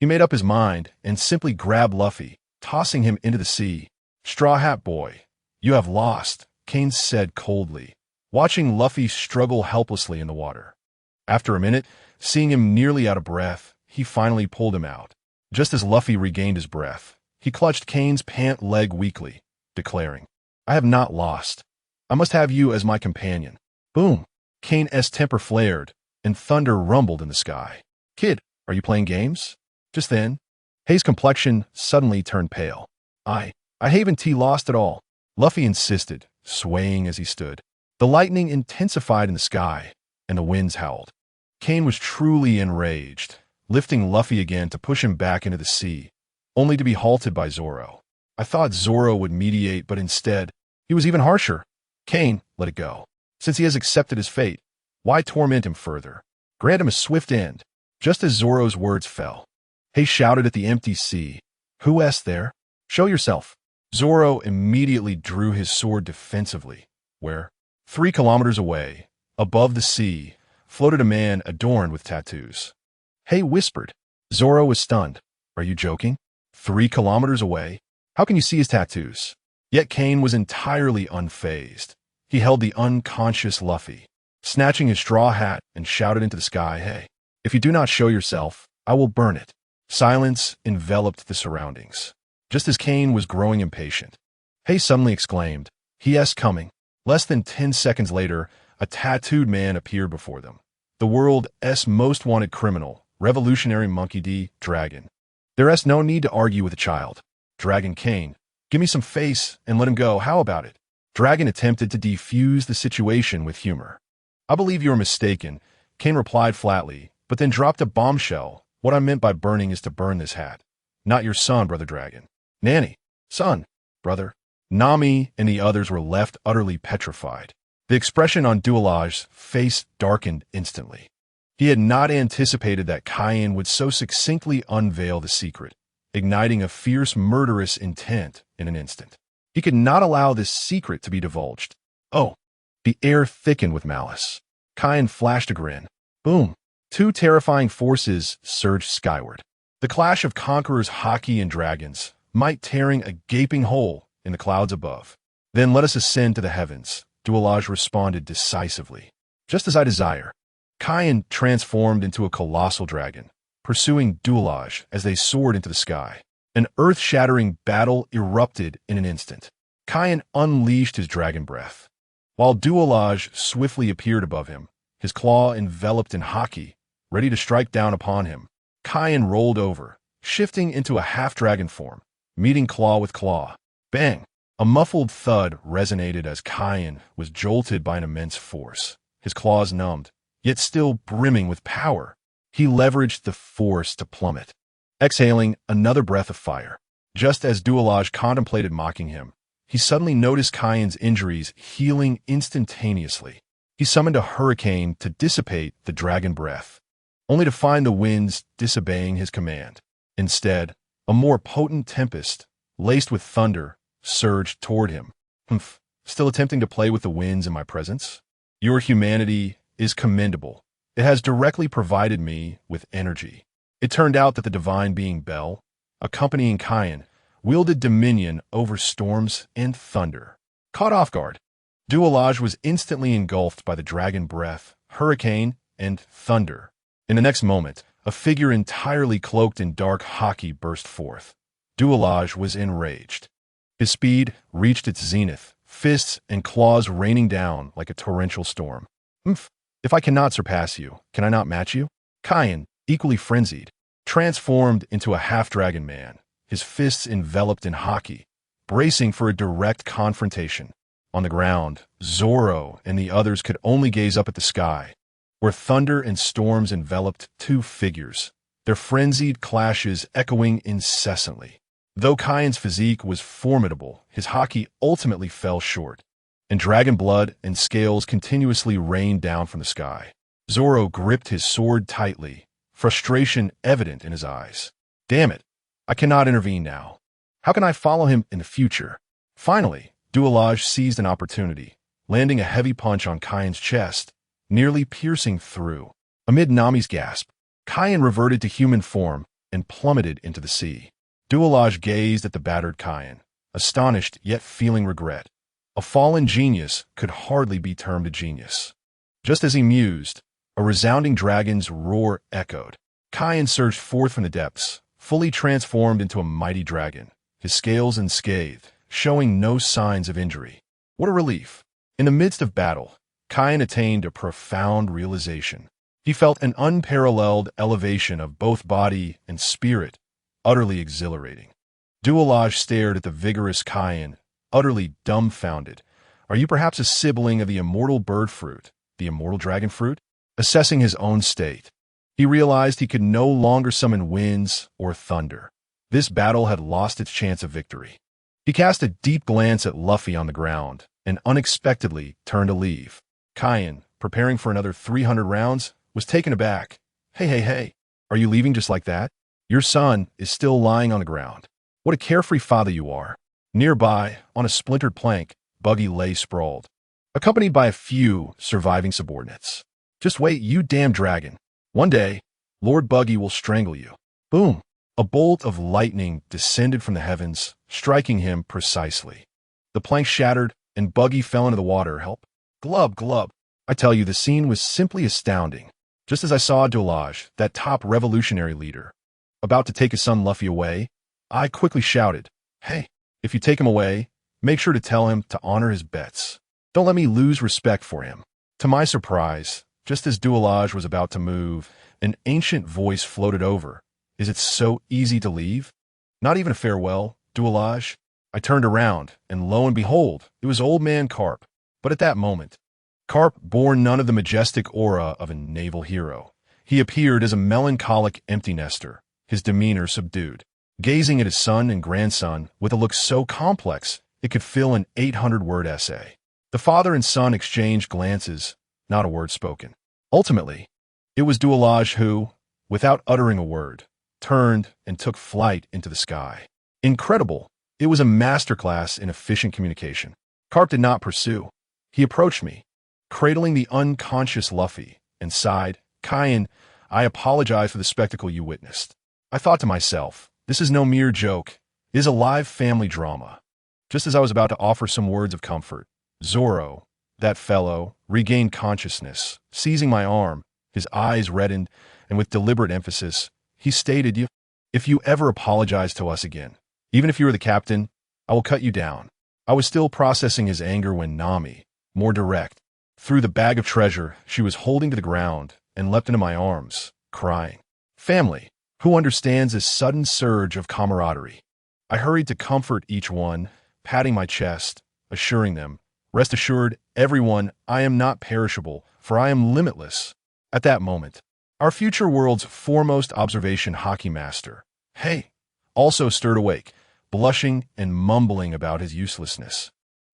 [SPEAKER 1] He made up his mind and simply grabbed Luffy, tossing him into the sea. Straw Hat Boy, you have lost, Kane said coldly, watching Luffy struggle helplessly in the water. After a minute, seeing him nearly out of breath, he finally pulled him out. Just as Luffy regained his breath, he clutched Kane's pant leg weakly, declaring, I have not lost. I must have you as my companion. Boom! Kane's temper flared, and thunder rumbled in the sky. Kid, are you playing games? Just then, Hay's complexion suddenly turned pale. I haven't lost at all, Luffy insisted, swaying as he stood. The lightning intensified in the sky, and the winds howled. Kane was truly enraged, lifting Luffy again to push him back into the sea, only to be halted by Zoro. I thought Zoro would mediate, but instead, he was even harsher. Kane, let it go. Since he has accepted his fate, why torment him further? Grant him a swift end. Just as Zoro's words fell, Hay shouted at the empty sea, Who's there? Show yourself. Zoro immediately drew his sword defensively, where, 3 kilometers away, above the sea, floated a man adorned with tattoos. Hay whispered. Zoro was stunned. Are you joking? 3 kilometers away? How can you see his tattoos? Yet Kane was entirely unfazed. He held the unconscious Luffy, snatching his straw hat and shouted into the sky, Hey, if you do not show yourself, I will burn it. Silence enveloped the surroundings. Just as Kane was growing impatient, Hay suddenly exclaimed, He is coming. Less than 10 seconds later, a tattooed man appeared before them. The world's most wanted criminal, Revolutionary Monkey D. Dragon. There's no need to argue with a child. Dragon Kane, give me some face and let him go. How about it? Dragon attempted to defuse the situation with humor. I believe you are mistaken, Kane replied flatly, but then dropped a bombshell. What I meant by burning is to burn this hat. Not your son, Brother Dragon. Nanny. Son. Brother. Nami and the others were left utterly petrified. The expression on Dualage's face darkened instantly. He had not anticipated that Cayenne would so succinctly unveil the secret, igniting a fierce murderous intent in an instant. He could not allow this secret to be divulged. Oh, the air thickened with malice. Cayenne flashed a grin. Boom. 2 terrifying forces surged skyward. The clash of conquerors, hockey, and dragons, might tearing a gaping hole in the clouds above. Then let us ascend to the heavens, Voyage responded decisively. Just as I desire. Kane transformed into a colossal dragon, pursuing Voyage as they soared into the sky. An earth-shattering battle erupted in an instant. Kane unleashed his dragon breath. While Voyage swiftly appeared above him, his claw enveloped in haki, ready to strike down upon him, Kane rolled over, shifting into a half-dragon form, meeting claw with claw. Bang! A muffled thud resonated as Kane was jolted by an immense force. His claws numbed, yet still brimming with power. He leveraged the force to plummet, exhaling another breath of fire. Just as Voyage contemplated mocking him, he suddenly noticed Kane's injuries healing instantaneously. He summoned a hurricane to dissipate the dragon breath, only to find the winds disobeying his command. Instead, a more potent tempest, laced with thunder, surged toward him. Humph, still attempting to play with the winds in my presence? Your humanity is commendable. It has directly provided me with energy. It turned out that the divine being Bel, accompanying Kane, wielded dominion over storms and thunder. Caught off guard, Voyage was instantly engulfed by the dragon breath, hurricane, and thunder. In the next moment, a figure entirely cloaked in dark haki burst forth. Voyage was enraged. His speed reached its zenith, fists and claws raining down like a torrential storm. Umph! If I cannot surpass you, can I not match you? Kane, equally frenzied, transformed into a half-dragon man, his fists enveloped in haki, bracing for a direct confrontation. On the ground, Zoro and the others could only gaze up at the sky, where thunder and storms enveloped two figures, their frenzied clashes echoing incessantly. Though Kane's physique was formidable, his haki ultimately fell short, and dragon blood and scales continuously rained down from the sky. Zoro gripped his sword tightly, frustration evident in his eyes. Damn it, I cannot intervene now. How can I follow him in the future? Finally, Voyage seized an opportunity, landing a heavy punch on Kane's chest, nearly piercing through. Amid Nami's gasp, Kane reverted to human form and plummeted into the sea. Voyage gazed at the battered Kane, astonished yet feeling regret. A fallen genius could hardly be termed a genius. Just as he mused, a resounding dragon's roar echoed. Kane surged forth from the depths, fully transformed into a mighty dragon, his scales unscathed, showing no signs of injury. What a relief! In the midst of battle, Kane attained a profound realization. He felt an unparalleled elevation of both body and spirit, utterly exhilarating. Voyage stared at the vigorous Kane, utterly dumbfounded. Are you perhaps a sibling of the immortal bird fruit, the immortal dragon fruit? Assessing his own state, he realized he could no longer summon winds or thunder. This battle had lost its chance of victory. He cast a deep glance at Luffy on the ground and unexpectedly turned to leave. Kane, preparing for another 300 rounds, was taken aback. Hey, are you leaving just like that? Your son is still lying on the ground. What a carefree father you are. Nearby, on a splintered plank, Buggy lay sprawled, accompanied by a few surviving subordinates. Just wait, you damn dragon. One day, Lord Buggy will strangle you. Boom! A bolt of lightning descended from the heavens, striking him precisely. The plank shattered, and Buggy fell into the water. Help! Glub, glub. I tell you, the scene was simply astounding. Just as I saw Voyage, that top revolutionary leader, about to take his son Luffy away, I quickly shouted, Hey, if you take him away, make sure to tell him to honor his bets. Don't let me lose respect for him. To my surprise, just as Voyage was about to move, an ancient voice floated over. Is it so easy to leave? Not even a farewell, Voyage? I turned around, and lo and behold, it was Old Man Carp. But at that moment, Carp bore none of the majestic aura of a naval hero. He appeared as a melancholic empty nester, his demeanor subdued, gazing at his son and grandson with a look so complex it could fill an 800-word essay. The father and son exchanged glances, not a word spoken. Ultimately, it was Voyage who, without uttering a word, turned and took flight into the sky. Incredible! It was a masterclass in efficient communication. Carp did not pursue. He approached me, cradling the unconscious Luffy, and sighed, Kane, I apologize for the spectacle you witnessed. I thought to myself, this is no mere joke. It is a live family drama. Just as I was about to offer some words of comfort, Zorro, that fellow, regained consciousness. Seizing my arm, his eyes reddened, and with deliberate emphasis, he stated, If you ever apologize to us again, even if you are the captain, I will cut you down." I was still processing his anger when Nami, more direct, threw the bag of treasure she was holding to the ground and leapt into my arms, crying, "Family, who understands this sudden surge of camaraderie?" I hurried to comfort each one, patting my chest, assuring them, "Rest assured, everyone, I am not perishable, for I am limitless." At that moment, our future world's foremost observation hockey master, Hey, also stirred awake, blushing and mumbling about his uselessness,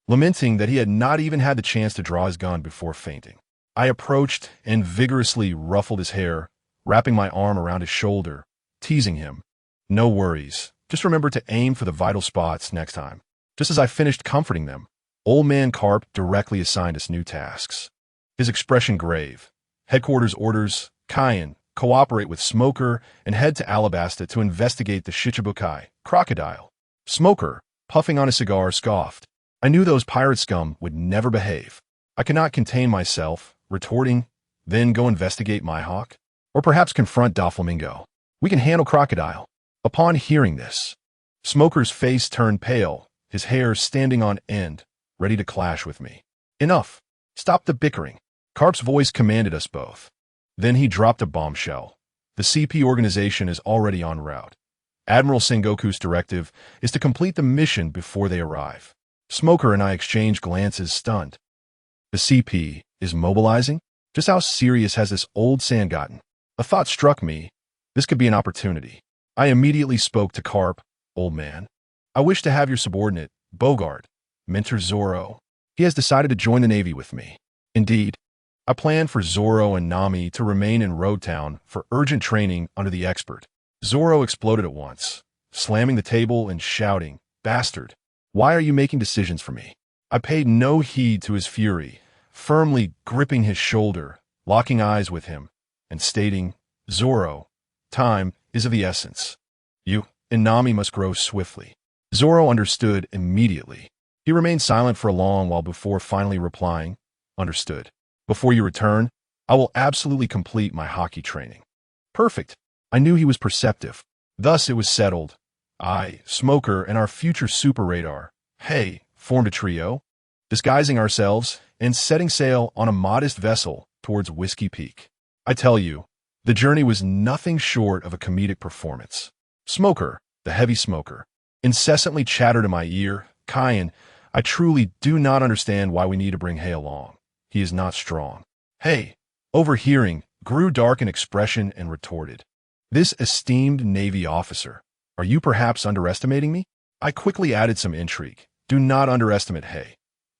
[SPEAKER 1] lamenting that he had not even had the chance to draw his gun before fainting. I approached and vigorously ruffled his hair, wrapping my arm around his shoulder, teasing him, "No worries, just remember to aim for the vital spots next time." Just as I finished comforting them, Old Man Carp directly assigned us new tasks. His expression grave. "Headquarters orders, Cayenne, cooperate with Smoker and head to Alabasta to investigate the Shichibukai crocodile." Smoker, puffing on a cigar, scoffed. I knew those pirate scum would never behave. I could not contain myself, retorting, "Then go investigate Mihawk? Or perhaps confront Doflamingo. We can handle crocodile." Upon hearing this, Smoker's face turned pale, his hair standing on end, ready to clash with me. "Enough. Stop the bickering." Carp's voice commanded us both. Then he dropped a bombshell. "The CP organization is already en route. Admiral Sengoku's directive is to complete the mission before they arrive." Smoker and I exchanged glances, stunned. The CP is mobilizing? Just how serious has this old sand gotten? A thought struck me. This could be an opportunity. I immediately spoke to Carp. "Old man, I wish to have your subordinate, Bogart, mentor Zorro. He has decided to join the Navy with me." Indeed, I planned for Zorro and Nami to remain in Road Town for urgent training under the expert. Zorro exploded at once, slamming the table and shouting, "Bastard! Why are you making decisions for me?" I paid no heed to his fury, firmly gripping his shoulder, locking eyes with him, and stating, "Zorro, time is of the essence. You and Nami must grow swiftly." Zorro understood immediately. He remained silent for a long while before finally replying, "Understood. Before you return, I will absolutely complete my hockey training." Perfect. I knew he was perceptive. Thus it was settled. I, Smoker, and our future super radar, Hey, formed a trio, disguising ourselves and setting sail on a modest vessel towards Whiskey Peak. I tell you, the journey was nothing short of a comedic performance. Smoker, the heavy smoker, incessantly chattered in my ear, "Cayenne, I truly do not understand why we need to bring Hay along. He is not strong." Hay, overhearing, grew dark in expression and retorted, "This esteemed Navy officer, are you perhaps underestimating me?" I quickly added some intrigue. "Do not underestimate Hay.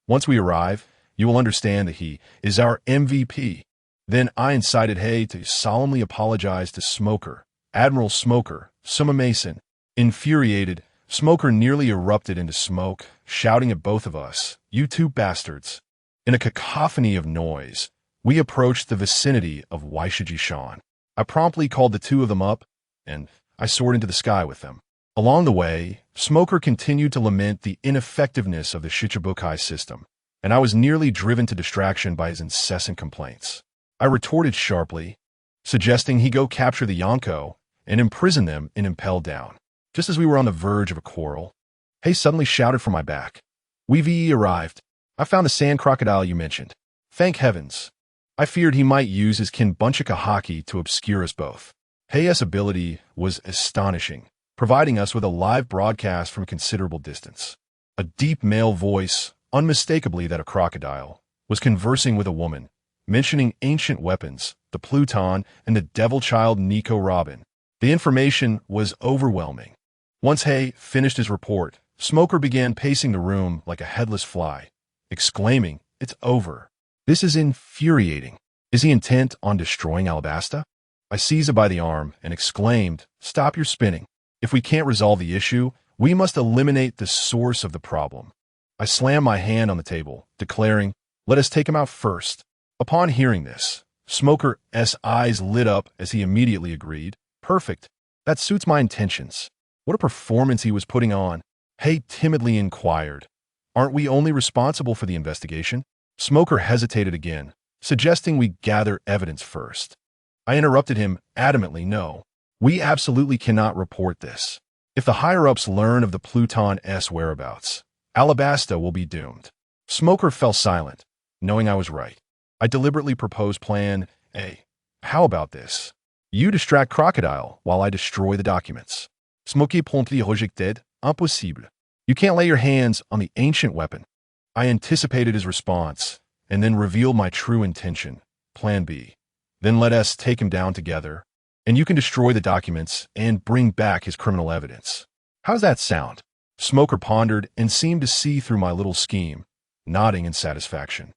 [SPEAKER 1] Once we arrive, you will understand that he is our MVP." Then I incited Hay to solemnly apologize to Smoker, Admiral Smoker, Suma Mason. Infuriated, Smoker nearly erupted into smoke, shouting at both of us, "You two bastards." In a cacophony of noise, we approached the vicinity of Waishiji-shan. I promptly called the two of them up, and I soared into the sky with them. Along the way, Smoker continued to lament the ineffectiveness of the Shichibukai system, and I was nearly driven to distraction by his incessant complaints. I retorted sharply, suggesting he go capture the Yonko and imprison them in Impel Down. Just as we were on the verge of a quarrel, Hay suddenly shouted from my back, "We've arrived. I found the sand crocodile you mentioned. Thank heavens." I feared he might use his Kinbunchika hockey to obscure us both. Hay's ability was astonishing, providing us with a live broadcast from considerable distance. A deep male voice, unmistakably that of crocodile, was conversing with a woman, mentioning ancient weapons, the Pluton, and the devil child Nico Robin. The information was overwhelming. Once Hay finished his report, Smoker began pacing the room like a headless fly, exclaiming, "It's over. This is infuriating. Is he intent on destroying Alabasta?" I seized him by the arm and exclaimed, "Stop your spinning. If we can't resolve the issue, we must eliminate the source of the problem." I slammed my hand on the table, declaring, "Let us take him out first." Upon hearing this, Smoker's eyes lit up as he immediately agreed, "Perfect. That suits my intentions." What a performance he was putting on. Hay timidly inquired. Aren't we only responsible for the investigation? Smoker hesitated again, suggesting we gather evidence first. I interrupted him adamantly, no. We absolutely cannot report this. If the higher-ups learn of the Pluton's whereabouts, Alabasta will be doomed. Smoker fell silent, knowing I was right. I deliberately proposed plan A. How about this? You distract Crocodile while I destroy the documents. Smoky promptly rejected. Impossible. You can't lay your hands on the ancient weapon. I anticipated his response, and then revealed my true intention. Plan B. Then let us take him down together, and you can destroy the documents and bring back his criminal evidence. How does that sound? Smoker pondered and seemed to see through my little scheme, nodding in satisfaction.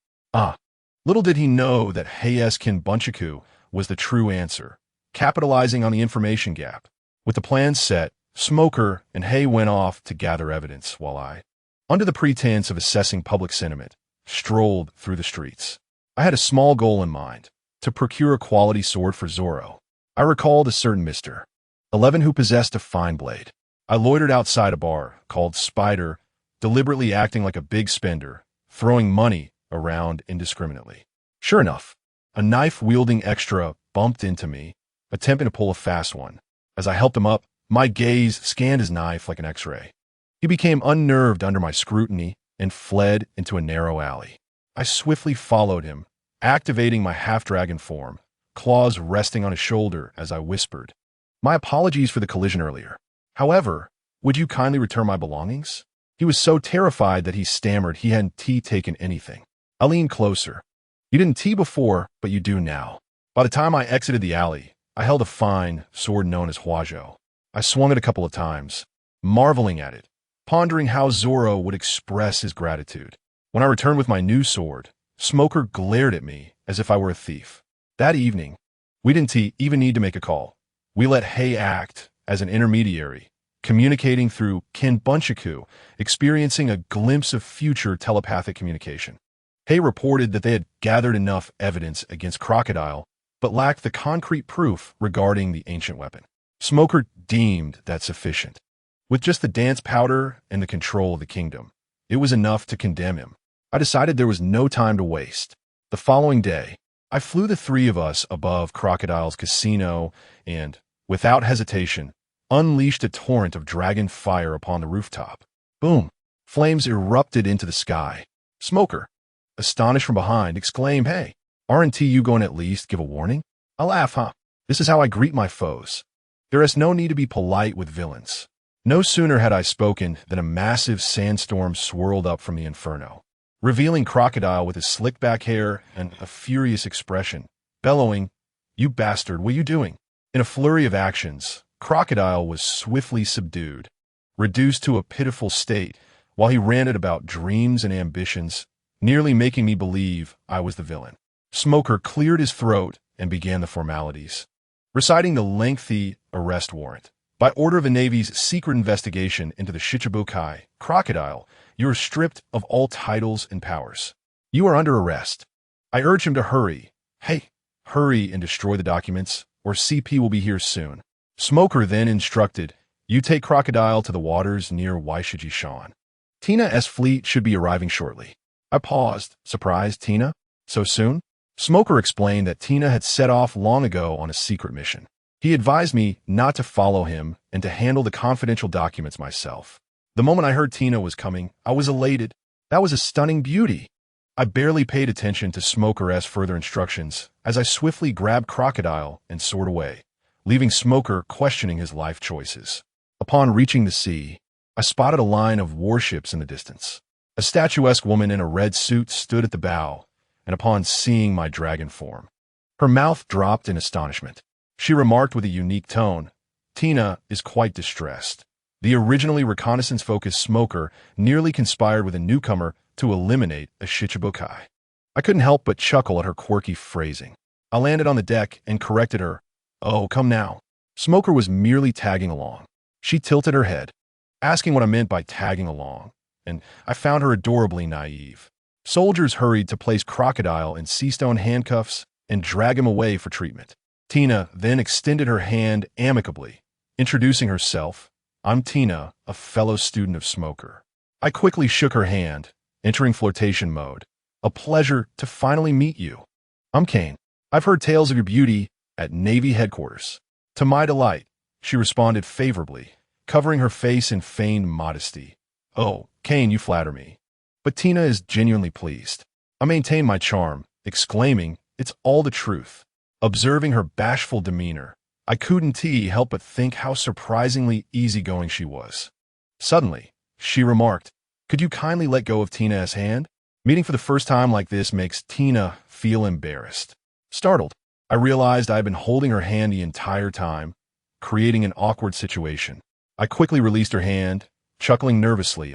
[SPEAKER 1] Little did he know that Hayes Kin Bunchaku was the true answer, capitalizing on the information gap. With the plans set, Smoker and Hay went off to gather evidence while I, under the pretense of assessing public sentiment, strolled through the streets. I had a small goal in mind, to procure a quality sword for Zoro. I recalled a certain Mr. 11 who possessed a fine blade. I loitered outside a bar called Spider, deliberately acting like a big spender, throwing money around indiscriminately. Sure enough, a knife-wielding extra bumped into me, attempting to pull a fast one. As I helped him up, my gaze scanned his knife like an X-ray. He became unnerved under my scrutiny and fled into a narrow alley. I swiftly followed him, activating my half-dragon form, claws resting on his shoulder as I whispered, "My apologies for the collision earlier. However, would you kindly return my belongings?" He was so terrified that he stammered he hadn't taken anything. I leaned closer. "You didn't before, but you do now." By the time I exited the alley, I held a fine sword known as Huajo. I swung it a couple of times, marveling at it, pondering how Zoro would express his gratitude. When I returned with my new sword, Smoker glared at me as if I were a thief. That evening, we didn't even need to make a call. We let Hay act as an intermediary, communicating through Kin Bunchaku, experiencing a glimpse of future telepathic communication. Hay reported that they had gathered enough evidence against Crocodile, but lacked the concrete proof regarding the ancient weapon. Smoker deemed that sufficient. With just the dance powder and the control of the kingdom, it was enough to condemn him. I decided there was no time to waste. The following day, I flew the three of us above Crocodile's casino and, without hesitation, unleashed a torrent of dragon fire upon the rooftop. Boom! Flames erupted into the sky. Smoker, astonished from behind, exclaimed, "Hey, aren't you going to at least give a warning?" I laugh, This is how I greet my foes. There is no need to be polite with villains. No sooner had I spoken than a massive sandstorm swirled up from the inferno, revealing Crocodile with his slick-back hair and a furious expression, bellowing, "You bastard, what are you doing?" In a flurry of actions, Crocodile was swiftly subdued, reduced to a pitiful state, while he ranted about dreams and ambitions, nearly making me believe I was the villain. Smoker cleared his throat and began the formalities, reciting the lengthy arrest warrant. By order of the Navy's secret investigation into the Shichibukai, Crocodile, you are stripped of all titles and powers. You are under arrest. I urge him to hurry. Hey, hurry and destroy the documents, or CP will be here soon. Smoker then instructed, you take Crocodile to the waters near Waishiji-shan. Tina's fleet should be arriving shortly. I paused, surprised. Tina? So soon? Smoker explained that Tina had set off long ago on a secret mission. He advised me not to follow him and to handle the confidential documents myself. The moment I heard Tina was coming, I was elated. That was a stunning beauty. I barely paid attention to Smoker's further instructions as I swiftly grabbed Crocodile and soared away, leaving Smoker questioning his life choices. Upon reaching the sea, I spotted a line of warships in the distance. A statuesque woman in a red suit stood at the bow, and upon seeing my dragon form, her mouth dropped in astonishment. She remarked with a unique tone, "Tina is quite distressed." The originally reconnaissance-focused Smoker nearly conspired with a newcomer to eliminate a Shichibukai. I couldn't help but chuckle at her quirky phrasing. I landed on the deck and corrected her. "Oh, come now." Smoker was merely tagging along. She tilted her head, asking what I meant by tagging along, and I found her adorably naive. Soldiers hurried to place Crocodile in sea-stone handcuffs and drag him away for treatment. Tina then extended her hand amicably, introducing herself, I'm Tina, a fellow student of Smoker. I quickly shook her hand, entering flirtation mode. A pleasure to finally meet you. I'm Kane. I've heard tales of your beauty at Navy headquarters. To my delight, she responded favorably, covering her face in feigned modesty. Oh, Kane, you flatter me. But Tina is genuinely pleased. I maintained my charm, exclaiming, it's all the truth. Observing her bashful demeanor, I couldn't help but think how surprisingly easygoing she was. Suddenly, she remarked, could you kindly let go of Tina's hand? Meeting for the first time like this makes Tina feel embarrassed. Startled, I realized I had been holding her hand the entire time, creating an awkward situation. I quickly released her hand, chuckling nervously.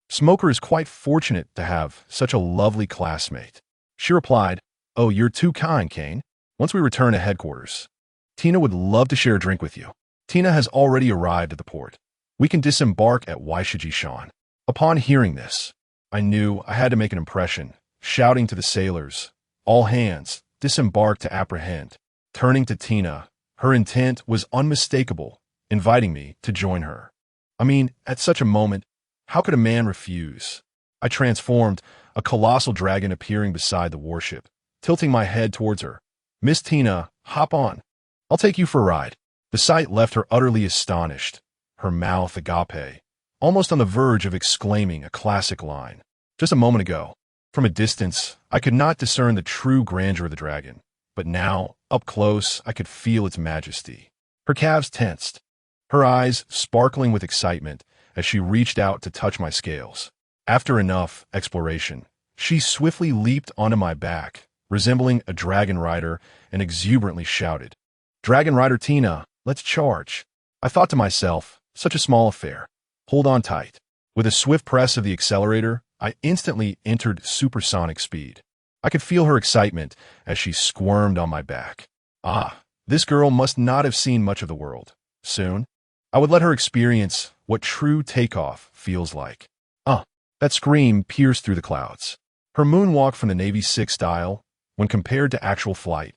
[SPEAKER 1] Smoker is quite fortunate to have such a lovely classmate. She replied, oh, you're too kind, Kane. Once we return to headquarters, Tina would love to share a drink with you. Tina has already arrived at the port. We can disembark at Waishiji-shan. Upon hearing this, I knew I had to make an impression, shouting to the sailors, all hands, disembark to apprehend. Turning to Tina, her intent was unmistakable, inviting me to join her. I mean, at such a moment, how could a man refuse? I transformed, a colossal dragon appearing beside the warship, tilting my head towards her. Miss Tina, hop on. I'll take you for a ride. The sight left her utterly astonished, her mouth agape, almost on the verge of exclaiming a classic line. Just a moment ago, from a distance, I could not discern the true grandeur of the dragon, but now, up close, I could feel its majesty. Her calves tensed, her eyes sparkling with excitement as she reached out to touch my scales. After enough exploration, she swiftly leaped onto my back, resembling a dragon rider, and exuberantly shouted, Dragon Rider Tina, let's charge. I thought to myself, such a small affair. Hold on tight. With a swift press of the accelerator, I instantly entered supersonic speed. I could feel her excitement as she squirmed on my back. This girl must not have seen much of the world. Soon, I would let her experience what true takeoff feels like. That scream pierced through the clouds. Her moonwalk from the Navy 6 style, when compared to actual flight,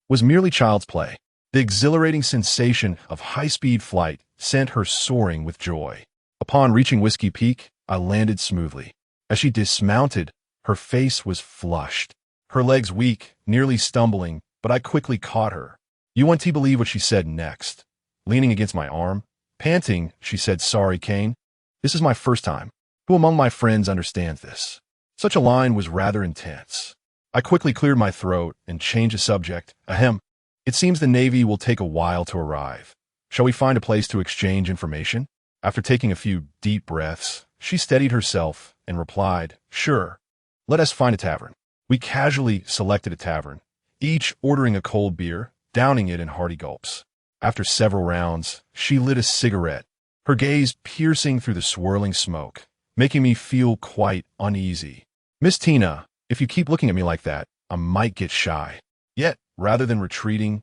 [SPEAKER 1] was merely child's play. The exhilarating sensation of high-speed flight sent her soaring with joy. Upon reaching Whiskey Peak, I landed smoothly. As she dismounted, her face was flushed, her legs weak, nearly stumbling, but I quickly caught her. You won't believe what she said next. Leaning against my arm, panting, she said, sorry, Kane. This is my first time. Who among my friends understands this? Such a line was rather intense. I quickly cleared my throat and changed the subject. Ahem. It seems the Navy will take a while to arrive. Shall we find a place to exchange information? After taking a few deep breaths, she steadied herself and replied, sure. Let us find a tavern. We casually selected a tavern, each ordering a cold beer, downing it in hearty gulps. After several rounds, she lit a cigarette, her gaze piercing through the swirling smoke, making me feel quite uneasy. Miss Tina, if you keep looking at me like that, I might get shy. Yet, rather than retreating,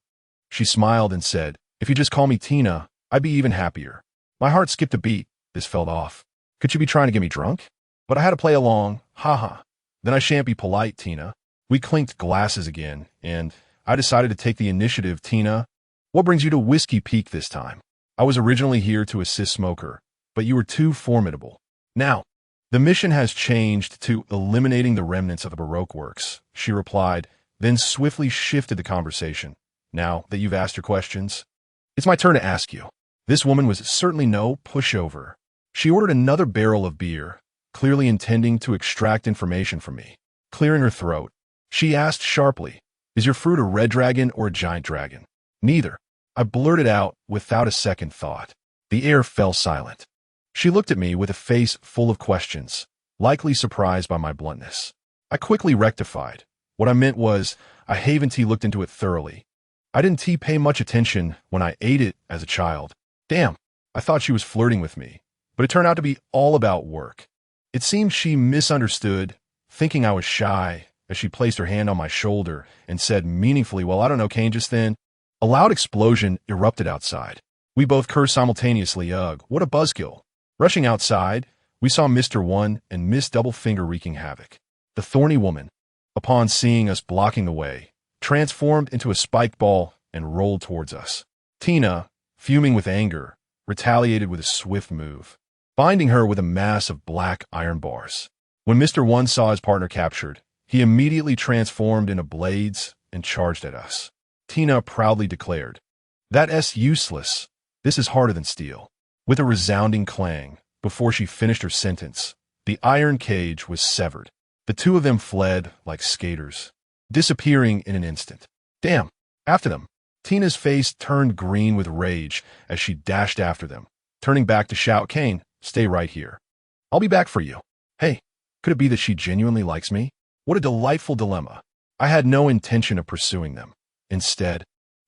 [SPEAKER 1] she smiled and said, if you just call me Tina, I'd be even happier. My heart skipped a beat. This felt off. Could you be trying to get me drunk? But I had to play along. Ha. Then I shan't be polite, Tina. We clinked glasses again, and I decided to take the initiative. Tina, what brings you to Whiskey Peak this time? I was originally here to assist Smoker, but you were too formidable. Now, the mission has changed to eliminating the remnants of the Baroque works, she replied, then swiftly shifted the conversation. Now that you've asked your questions, it's my turn to ask you. This woman was certainly no pushover. She ordered another barrel of beer, clearly intending to extract information from me. Clearing her throat, she asked sharply, is your fruit a red dragon or a giant dragon? Neither. I blurted out without a second thought. The air fell silent. She looked at me with a face full of questions, likely surprised by my bluntness. I quickly rectified. What I meant was, I haven't looked into it thoroughly. I didn't pay much attention when I ate it as a child. Damn, I thought she was flirting with me, but it turned out to be all about work. It seemed she misunderstood, thinking I was shy, as she placed her hand on my shoulder and said meaningfully, well, I don't know, Kane, just then. A loud explosion erupted outside. We both cursed simultaneously. Ugh, what a buzzkill. Rushing outside, we saw Mr. One and Miss Doublefinger wreaking havoc. The thorny woman, upon seeing us blocking the way, transformed into a spiked ball and rolled towards us. Tina, fuming with anger, retaliated with a swift move, binding her with a mass of black iron bars. When Mr. One saw his partner captured, he immediately transformed into blades and charged at us. Tina proudly declared, "That's useless. This is harder than steel." With a resounding clang, before she finished her sentence, the iron cage was severed. The two of them fled like skaters, disappearing in an instant. "Damn! After them!" Tina's face turned green with rage as she dashed after them, turning back to shout, "Kane, stay right here. I'll be back for you." Hey, could it be that she genuinely likes me? What a delightful dilemma. I had no intention of pursuing them. Instead,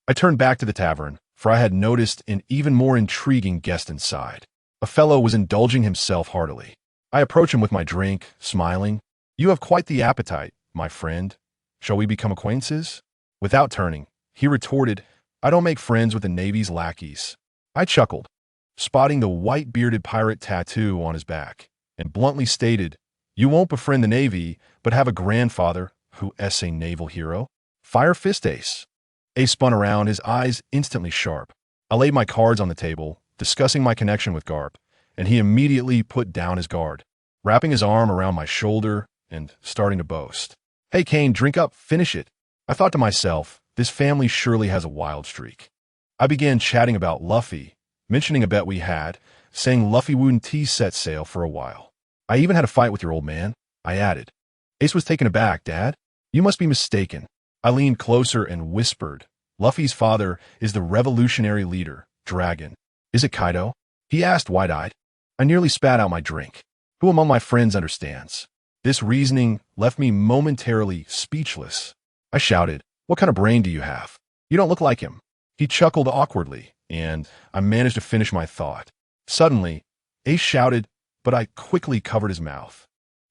[SPEAKER 1] I turned back to the tavern, for I had noticed an even more intriguing guest inside. A fellow was indulging himself heartily. I approached him with my drink, smiling. "You have quite the appetite, my friend. Shall we become acquaintances?" Without turning, he retorted, "I don't make friends with the Navy's lackeys." I chuckled, spotting the white-bearded pirate tattoo on his back, and bluntly stated, "You won't befriend the Navy, but have a grandfather who is a naval hero. Fire fist Ace." Ace spun around, his eyes instantly sharp. I laid my cards on the table, discussing my connection with Garp, and he immediately put down his guard, wrapping his arm around my shoulder and starting to boast. "Hey, Kane, drink up, finish it." I thought to myself, this family surely has a wild streak. I began chatting about Luffy, mentioning a bet we had, saying Luffy wouldn't set sail for a while. "I even had a fight with your old man," I added. Ace was taken aback. "Dad? You must be mistaken." I leaned closer and whispered, "Luffy's father is the revolutionary leader, Dragon." "Is it Kaido?" he asked wide-eyed. I nearly spat out my drink. Who among my friends understands? This reasoning left me momentarily speechless. I shouted, "What kind of brain do you have? You don't look like him." He chuckled awkwardly, and I managed to finish my thought. Suddenly, Ace shouted, but I quickly covered his mouth.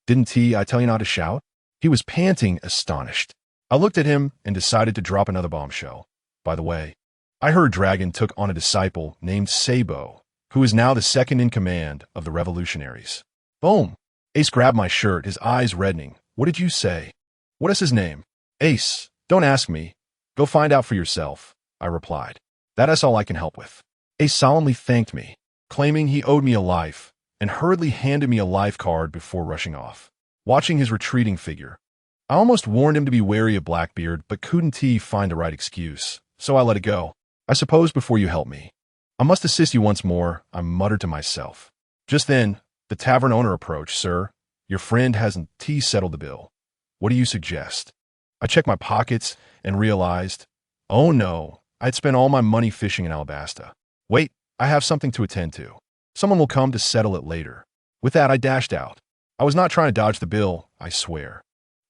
[SPEAKER 1] "Didn't I tell you not to shout?" He was panting, astonished. I looked at him and decided to drop another bombshell. "By the way, I heard Dragon took on a disciple named Sabo, who is now the second in command of the revolutionaries." Boom! Ace grabbed my shirt, his eyes reddening. "What did you say?" "What is his name?" "Ace, don't ask me. Go find out for yourself," I replied. "That is all I can help with." Ace solemnly thanked me, claiming he owed me a life, and hurriedly handed me a life card before rushing off. Watching his retreating figure, I almost warned him to be wary of Blackbeard, but couldn't find the right excuse, so I let it go. "I suppose before you help me, I must assist you once more," I muttered to myself. Just then, the tavern owner approached. "Sir, your friend hasn't settled the bill. What do you suggest?" I checked my pockets and realized, oh no, I'd spent all my money fishing in Alabasta. "Wait, I have something to attend to. Someone will come to settle it later." With that, I dashed out. I was not trying to dodge the bill, I swear.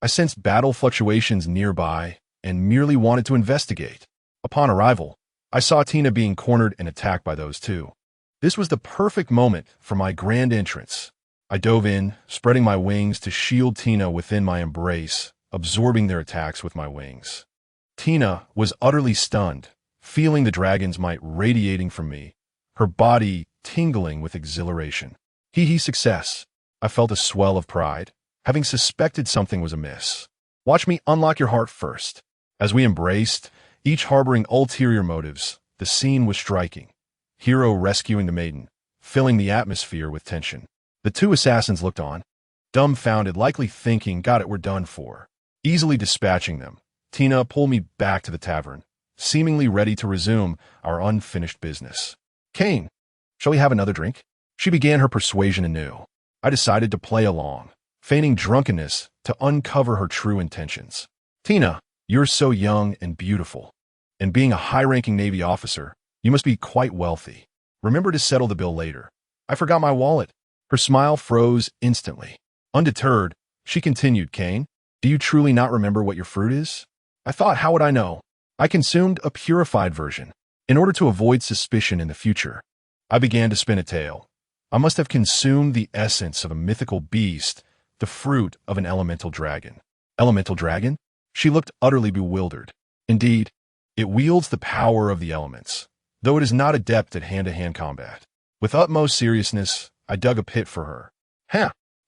[SPEAKER 1] I sensed battle fluctuations nearby and merely wanted to investigate. Upon arrival, I saw Tina being cornered and attacked by those two. This was the perfect moment for my grand entrance. I dove in, spreading my wings to shield Tina within my embrace, absorbing their attacks with my wings. Tina was utterly stunned, feeling the dragon's might radiating from me, her body tingling with exhilaration. Success. I felt a swell of pride, having suspected something was amiss. "Watch me unlock your heart first." As we embraced, each harboring ulterior motives, the scene was striking. Hero rescuing the maiden, filling the atmosphere with tension. The two assassins looked on, dumbfounded, likely thinking, "Got it, we're done for." Easily dispatching them, Tina pulled me back to the tavern, seemingly ready to resume our unfinished business. "Kane, shall we have another drink?" She began her persuasion anew. I decided to play along, feigning drunkenness to uncover her true intentions. "Tina, you're so young and beautiful. And being a high-ranking Navy officer, you must be quite wealthy. Remember to settle the bill later. I forgot my wallet." Her smile froze instantly. Undeterred, she continued, "Kane, do you truly not remember what your fruit is?" I thought, how would I know? I consumed a purified version, in order to avoid suspicion in the future. I began to spin a tale. I must have consumed the essence of a mythical beast, the fruit of an elemental dragon. Elemental dragon? She looked utterly bewildered. Indeed, it wields the power of the elements, though it is not adept at hand-to-hand combat. With utmost seriousness, I dug a pit for her.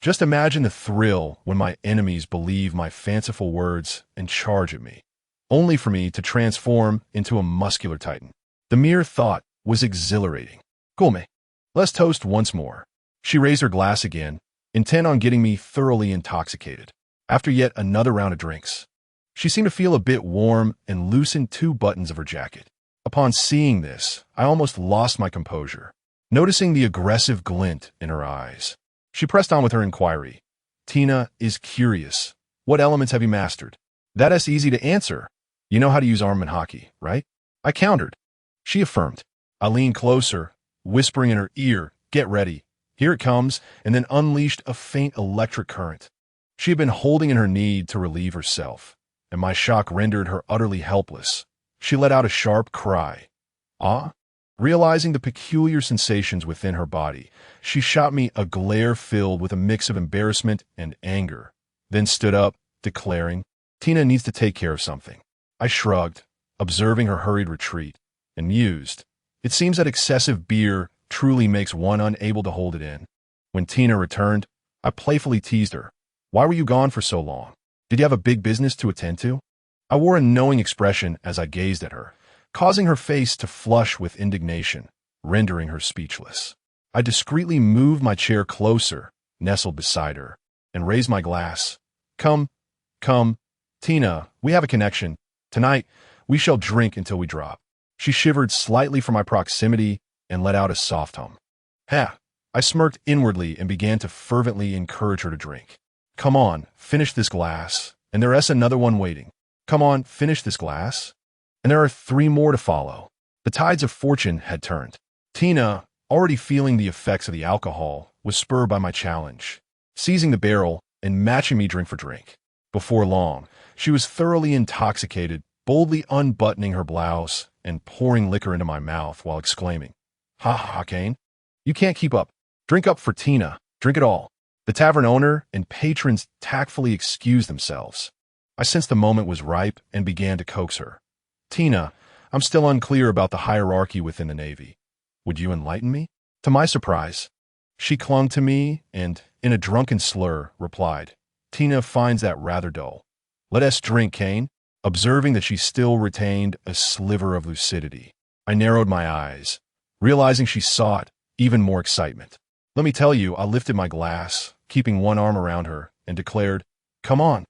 [SPEAKER 1] Just imagine the thrill when my enemies believe my fanciful words and charge at me, only for me to transform into a muscular titan. The mere thought was exhilarating. Cool me. Let's toast once more. She raised her glass again, intent on getting me thoroughly intoxicated. After yet another round of drinks, she seemed to feel a bit warm and loosened 2 buttons of her jacket. Upon seeing this, I almost lost my composure, noticing the aggressive glint in her eyes. She pressed on with her inquiry. Tina is curious. What elements have you mastered? That's easy to answer. You know how to use armament hockey, right? I countered. She affirmed. I leaned closer, whispering in her ear, get ready. Here it comes, and then unleashed a faint electric current. She had been holding in her need to relieve herself, and my shock rendered her utterly helpless. She let out a sharp cry. Ah? Realizing the peculiar sensations within her body, she shot me a glare filled with a mix of embarrassment and anger, then stood up, declaring, Tina needs to take care of something. I shrugged, observing her hurried retreat, and mused. It seems that excessive beer truly makes one unable to hold it in. When Tina returned, I playfully teased her. Why were you gone for so long? Did you have a big business to attend to? I wore a knowing expression as I gazed at her, causing her face to flush with indignation, rendering her speechless. I discreetly moved my chair closer, nestled beside her, and raised my glass. Come, Tina, we have a connection. Tonight, we shall drink until we drop. She shivered slightly from my proximity and let out a soft hum. Ha! I smirked inwardly and began to fervently encourage her to drink. Come on, finish this glass, and there's another one waiting. Come on, finish this glass. And there are 3 more to follow. The tides of fortune had turned. Tina, already feeling the effects of the alcohol, was spurred by my challenge, seizing the barrel and matching me drink for drink. Before long, she was thoroughly intoxicated, boldly unbuttoning her blouse and pouring liquor into my mouth while exclaiming, Ha ha, Kane. You can't keep up. Drink up for Tina. Drink it all. The tavern owner and patrons tactfully excused themselves. I sensed the moment was ripe and began to coax her. Tina, I'm still unclear about the hierarchy within the Navy. Would you enlighten me? To my surprise, she clung to me and, in a drunken slur, replied, Tina finds that rather dull. Let us drink, Kane. Observing that she still retained a sliver of lucidity, I narrowed my eyes, realizing she sought even more excitement. Let me tell you, I lifted my glass, keeping one arm around her, and declared, Come on,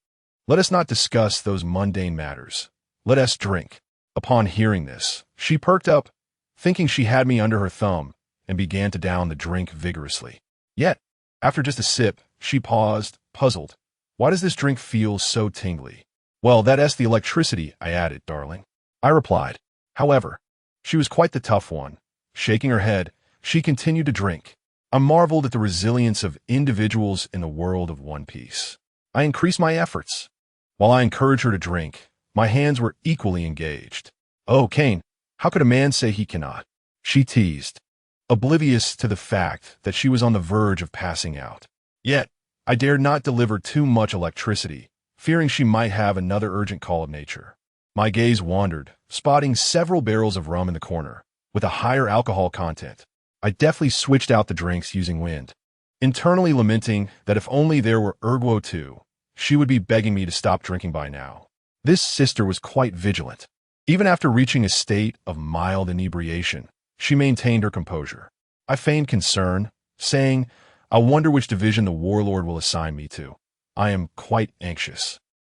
[SPEAKER 1] let us not discuss those mundane matters. Let us drink. Upon hearing this, she perked up, thinking she had me under her thumb, and began to down the drink vigorously. Yet, after just a sip, she paused, puzzled. Why does this drink feel so tingly? Well, that's the electricity, I added, darling. I replied. However, she was quite the tough one. Shaking her head, she continued to drink. I marveled at the resilience of individuals in the world of One Piece. I increased my efforts. While I encouraged her to drink, my hands were equally engaged. Oh, Kane, how could a man say he cannot? She teased, oblivious to the fact that she was on the verge of passing out. Yet, I dared not deliver too much electricity, fearing she might have another urgent call of nature. My gaze wandered, spotting several barrels of rum in the corner, with a higher alcohol content. I deftly switched out the drinks using wind, internally lamenting that if only there were Erguo too, she would be begging me to stop drinking by now. This sister was quite vigilant. Even after reaching a state of mild inebriation, she maintained her composure. I feigned concern, saying, I wonder which division the warlord will assign me to. I am quite anxious.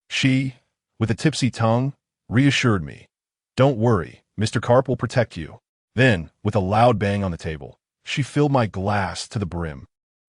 [SPEAKER 1] She, with a tipsy tongue, reassured me. Don't worry, Mr. Carp will protect you. Then, with a loud bang on the table, she filled my glass to the brim.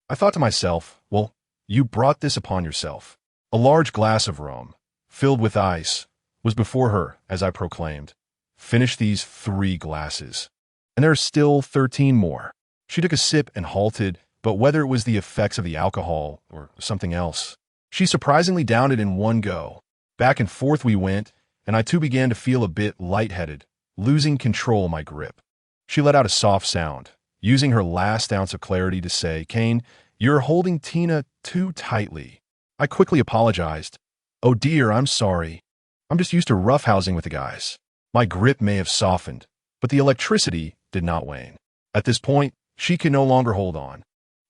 [SPEAKER 1] I thought to myself, well, you brought this upon yourself. A large glass of rum, filled with ice, was before her as I proclaimed, Finish these 3 glasses. And there are still 13 more. She took a sip and halted, but whether it was the effects of the alcohol or something else, she surprisingly downed it in one go. Back and forth we went, and I too began to feel a bit lightheaded, losing control of my grip. She let out a soft sound, using her last ounce of clarity to say, Kane, you're holding Tina too tightly. I quickly apologized. Oh dear, I'm sorry. I'm just used to roughhousing with the guys. My grip may have softened, but the electricity did not wane. At this point, she could no longer hold on.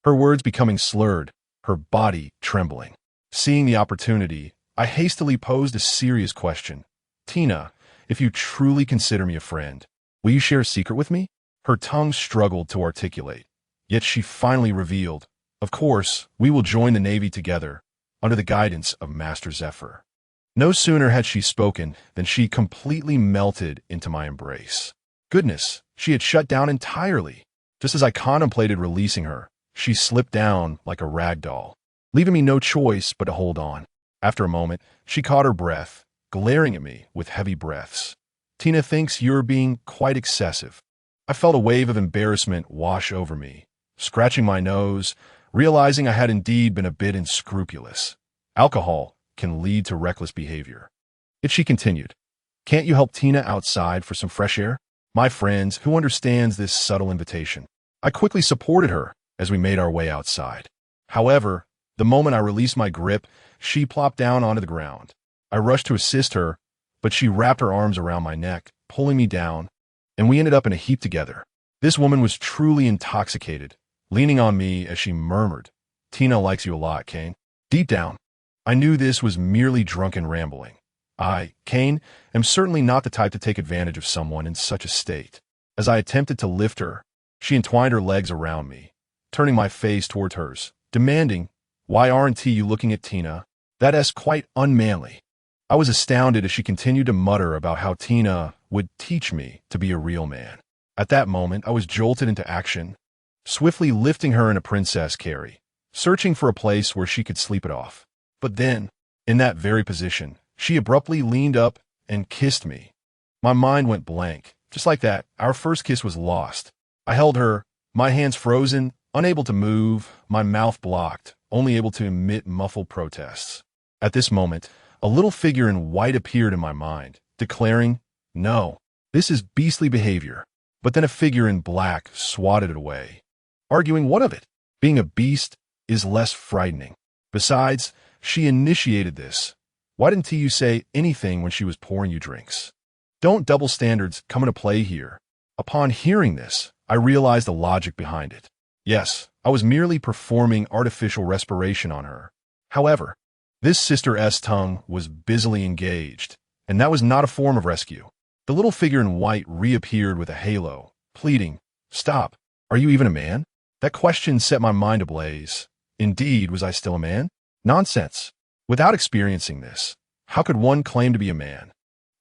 [SPEAKER 1] Her words becoming slurred, her body trembling. Seeing the opportunity, I hastily posed a serious question. Tina, if you truly consider me a friend, will you share a secret with me? Her tongue struggled to articulate, yet she finally revealed, "Of course, we will join the Navy together, under the guidance of Master Zephyr." No sooner had she spoken than she completely melted into my embrace. Goodness, she had shut down entirely. Just as I contemplated releasing her, she slipped down like a rag doll, leaving me no choice but to hold on. After a moment, she caught her breath, glaring at me with heavy breaths. "Tina thinks you're being quite excessive." I felt a wave of embarrassment wash over me, scratching my nose, realizing I had indeed been a bit unscrupulous. Alcohol can lead to reckless behavior. Yet she continued, "Can't you help Tina outside for some fresh air?" My friends, who understands this subtle invitation? I quickly supported her as we made our way outside. However, the moment I released my grip, she plopped down onto the ground. I rushed to assist her, but she wrapped her arms around my neck, pulling me down, and we ended up in a heap together. This woman was truly intoxicated, leaning on me as she murmured, "Tina likes you a lot, Kane." Deep down, I knew this was merely drunken rambling. I, Kane, am certainly not the type to take advantage of someone in such a state. As I attempted to lift her, she entwined her legs around me, turning my face towards hers, demanding, "Why aren't you looking at Tina? That's quite unmanly." I was astounded as she continued to mutter about how Tina would teach me to be a real man. At that moment, I was jolted into action, swiftly lifting her in a princess carry, searching for a place where she could sleep it off. But then, in that very position, she abruptly leaned up and kissed me. My mind went blank. Just like that, our first kiss was lost. I held her, my hands frozen, unable to move, my mouth blocked, only able to emit muffled protests. At this moment, a little figure in white appeared in my mind, declaring, "No, this is beastly behavior." But then a figure in black swatted it away, arguing, "What of it? Being a beast is less frightening. Besides, she initiated this. Why didn't you say anything when she was pouring you drinks? Don't double standards come into play here." Upon hearing this, I realized the logic behind it. Yes, I was merely performing artificial respiration on her. However, this sister's tongue was busily engaged, and that was not a form of rescue. The little figure in white reappeared with a halo, pleading, "Stop. Are you even a man?" That question set my mind ablaze. Indeed, was I still a man? Nonsense. Without experiencing this, how could one claim to be a man?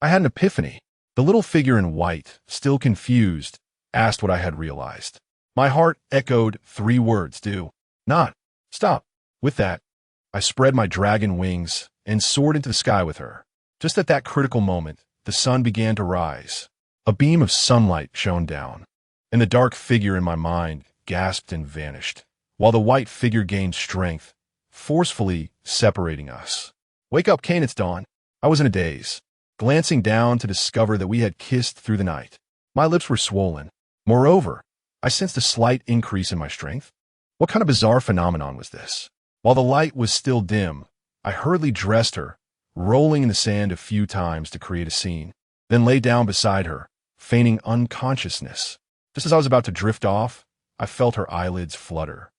[SPEAKER 1] I had an epiphany. The little figure in white, still confused, asked what I had realized. My heart echoed 3 words: "Do not stop." With that, I spread my dragon wings and soared into the sky with her. Just at that critical moment, the sun began to rise. A beam of sunlight shone down, and the dark figure in my mind gasped and vanished, while the white figure gained strength, forcefully separating us. "Wake up, Kane, it's dawn." I was in a daze, glancing down to discover that we had kissed through the night. My lips were swollen. Moreover, I sensed a slight increase in my strength. What kind of bizarre phenomenon was this? While the light was still dim, I hurriedly dressed her, rolling in the sand a few times to create a scene, then lay down beside her, feigning unconsciousness. Just as I was about to drift off, I felt her eyelids flutter.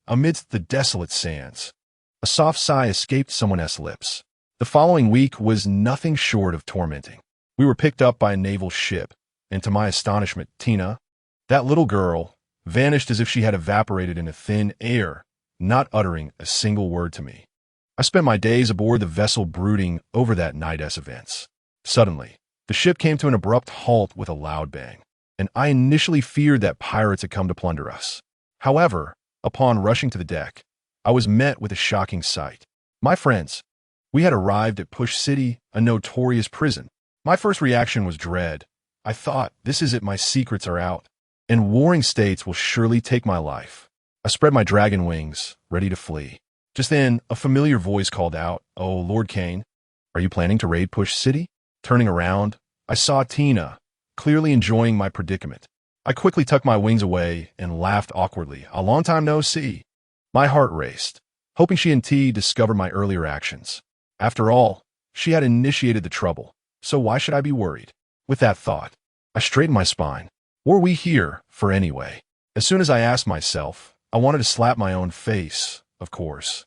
[SPEAKER 1] Amidst the desolate sands, a soft sigh escaped someone's lips. The following week was nothing short of tormenting. We were picked up by a naval ship, and to my astonishment, Tina, that little girl, vanished as if she had evaporated into thin air, not uttering a single word to me. I spent my days aboard the vessel brooding over that night's events. Suddenly, the ship came to an abrupt halt with a loud bang, and I initially feared that pirates had come to plunder us. However, upon rushing to the deck, I was met with a shocking sight. My friends, we had arrived at Push City, a notorious prison. My first reaction was dread. I thought, this is it, my secrets are out, and warring states will surely take my life. I spread my dragon wings, ready to flee. Just then, a familiar voice called out, "Oh, Lord Kane, are you planning to raid Push City?" Turning around, I saw Tina, clearly enjoying my predicament. I quickly tucked my wings away and laughed awkwardly. "A long time no see." My heart raced, hoping she and T discovered my earlier actions. After all, she had initiated the trouble, so why should I be worried? With that thought, I straightened my spine. What were we here for anyway? As soon as I asked myself, I wanted to slap my own face, of course.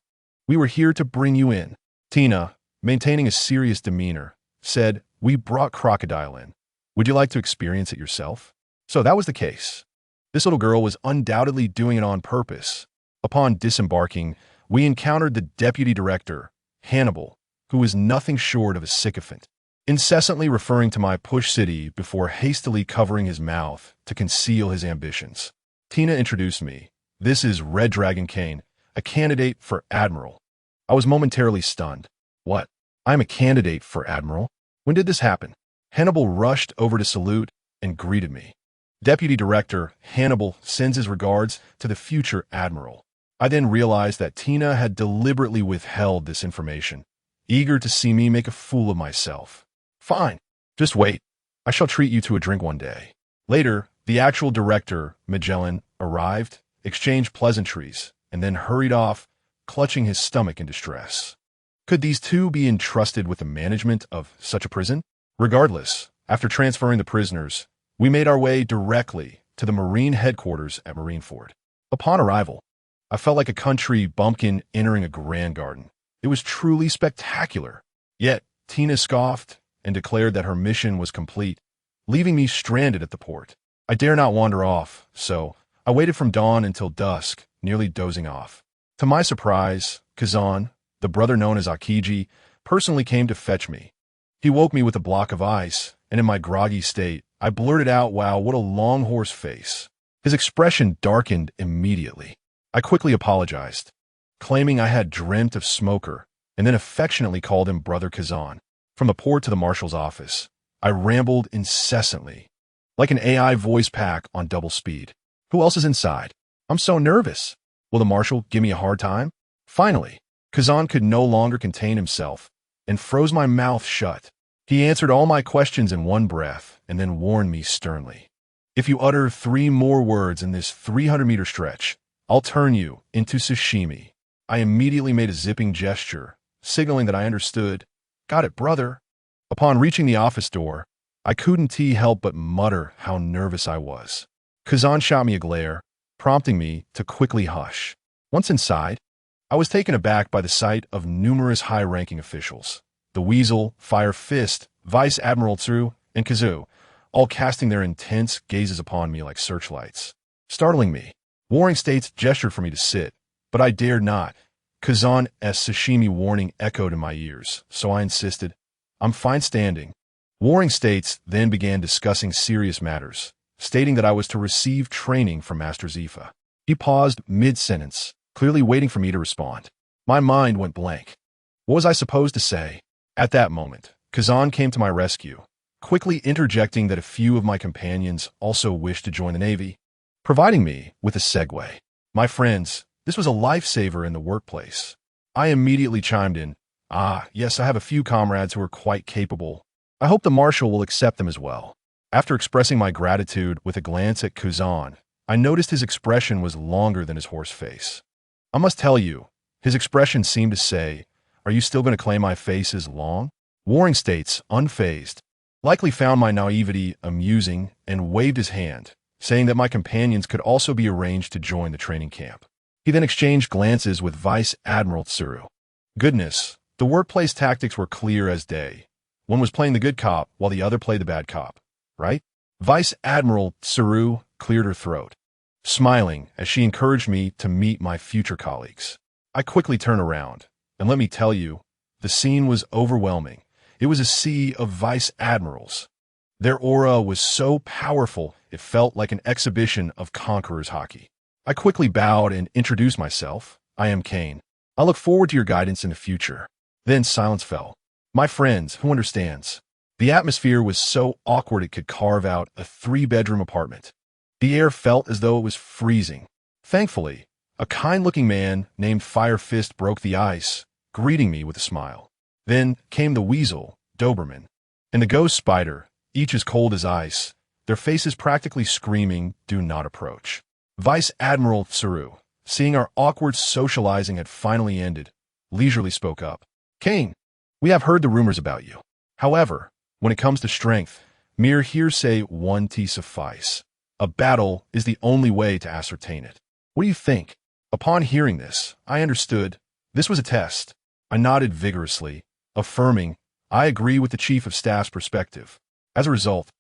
[SPEAKER 1] "We were here to bring you in." Tina, maintaining a serious demeanor, said, "We brought Crocodile in. Would you like to experience it yourself?" So that was the case. This little girl was undoubtedly doing it on purpose. Upon disembarking, we encountered the deputy director, Hannibal, who was nothing short of a sycophant, incessantly referring to my push city before hastily covering his mouth to conceal his ambitions. Tina introduced me. This is Red Dragon Kane, a candidate for admiral. I was momentarily stunned. What? I'm a candidate for admiral? When did this happen? Hannibal rushed over to salute and greeted me. Deputy Director Hannibal sends his regards to the future admiral. I then realized that Tina had deliberately withheld this information, eager to see me make a fool of myself. Fine, just wait. I shall treat you to a drink one day. Later, the actual director, Magellan, arrived, exchanged pleasantries, and then hurried off, clutching his stomach in distress. Could these two be entrusted with the management of such a prison? Regardless, after transferring the prisoners, we made our way directly to the Marine headquarters at Marineford. Upon arrival, I felt like a country bumpkin entering a grand garden. It was truly spectacular. Yet, Tina scoffed and declared that her mission was complete, leaving me stranded at the port. I dare not wander off, so I waited from dawn until dusk, nearly dozing off. To my surprise, Kazan, the brother known as Akiji, personally came to fetch me. He woke me with a block of ice, and in my groggy state, I blurted out, "Wow, what a long horse face." His expression darkened immediately. I quickly apologized, claiming I had dreamt of Smoker, and then affectionately called him Brother Kazan. From the port to the marshal's office, I rambled incessantly, like an AI voice pack on double speed. Who else is inside? I'm so nervous. Will the marshal give me a hard time? Finally, Kazan could no longer contain himself and froze my mouth shut. He answered all my questions in one breath and then warned me sternly. If you utter 3 more words in this 300-meter stretch, I'll turn you into sashimi. I immediately made a zipping gesture, signaling that I understood. Got it, brother. Upon reaching the office door, I couldn't help but mutter how nervous I was. Kazan shot me a glare, prompting me to quickly hush. Once inside, I was taken aback by the sight of numerous high-ranking officials. The Weasel, Fire Fist, Vice Admiral Tsu, and Kazu, all casting their intense gazes upon me like searchlights. Startling me, Warring States gestured for me to sit, but I dared not. Kazan's sashimi warning echoed in my ears, so I insisted. I'm fine standing. Warring States then began discussing serious matters, stating that I was to receive training from Master Zifa. He paused mid-sentence, clearly waiting for me to respond. My mind went blank. What was I supposed to say? At that moment, Kazan came to my rescue, quickly interjecting that a few of my companions also wished to join the Navy, providing me with a segue. My friends, this was a lifesaver in the workplace. I immediately chimed in. Yes, I have a few comrades who are quite capable. I hope the Marshal will accept them as well. After expressing my gratitude with a glance at Kazan, I noticed his expression was longer than his horse face. I must tell you, his expression seemed to say, "Are you still going to claim my face is long?" Warring States, unfazed, likely found my naivety amusing and waved his hand, saying that my companions could also be arranged to join the training camp. He then exchanged glances with Vice Admiral Tsuru. Goodness, the workplace tactics were clear as day. One was playing the good cop while the other played the bad cop, right? Vice Admiral Tsuru cleared her throat, smiling as she encouraged me to meet my future colleagues. I quickly turned around, and let me tell you, the scene was overwhelming. It was a sea of vice admirals. Their aura was so powerful, it felt like an exhibition of conqueror's hockey. I quickly bowed and introduced myself. I am Kane. I look forward to your guidance in the future. Then silence fell. My friends, who understands? The atmosphere was so awkward it could carve out a 3-bedroom apartment. The air felt as though it was freezing. Thankfully, a kind-looking man named Fire Fist broke the ice, greeting me with a smile. Then came the Weasel, Doberman, and the Ghost Spider, each as cold as ice, their faces practically screaming, "Do not approach." Vice Admiral Tsuru, seeing our awkward socializing had finally ended, leisurely spoke up. "Kane, we have heard the rumors about you. However, when it comes to strength, mere hearsay won't suffice. A battle is the only way to ascertain it. What do you think?" Upon hearing this, I understood. This was a test. I nodded vigorously, affirming, I agree with the Chief of Staff's perspective. As a result,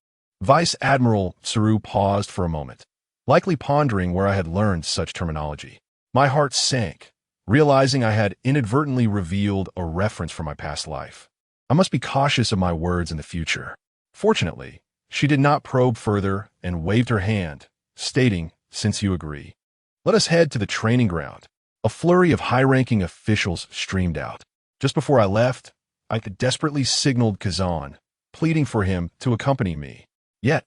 [SPEAKER 1] Vice Admiral Tsuru paused for a moment, likely pondering where I had learned such terminology. My heart sank, realizing I had inadvertently revealed a reference from my past life. I must be cautious of my words in the future. Fortunately, she did not probe further and waved her hand, stating, "Since you agree, let us head to the training ground." A flurry of high-ranking officials streamed out. Just before I left, I desperately signaled Kazan, pleading for him to accompany me. Yet,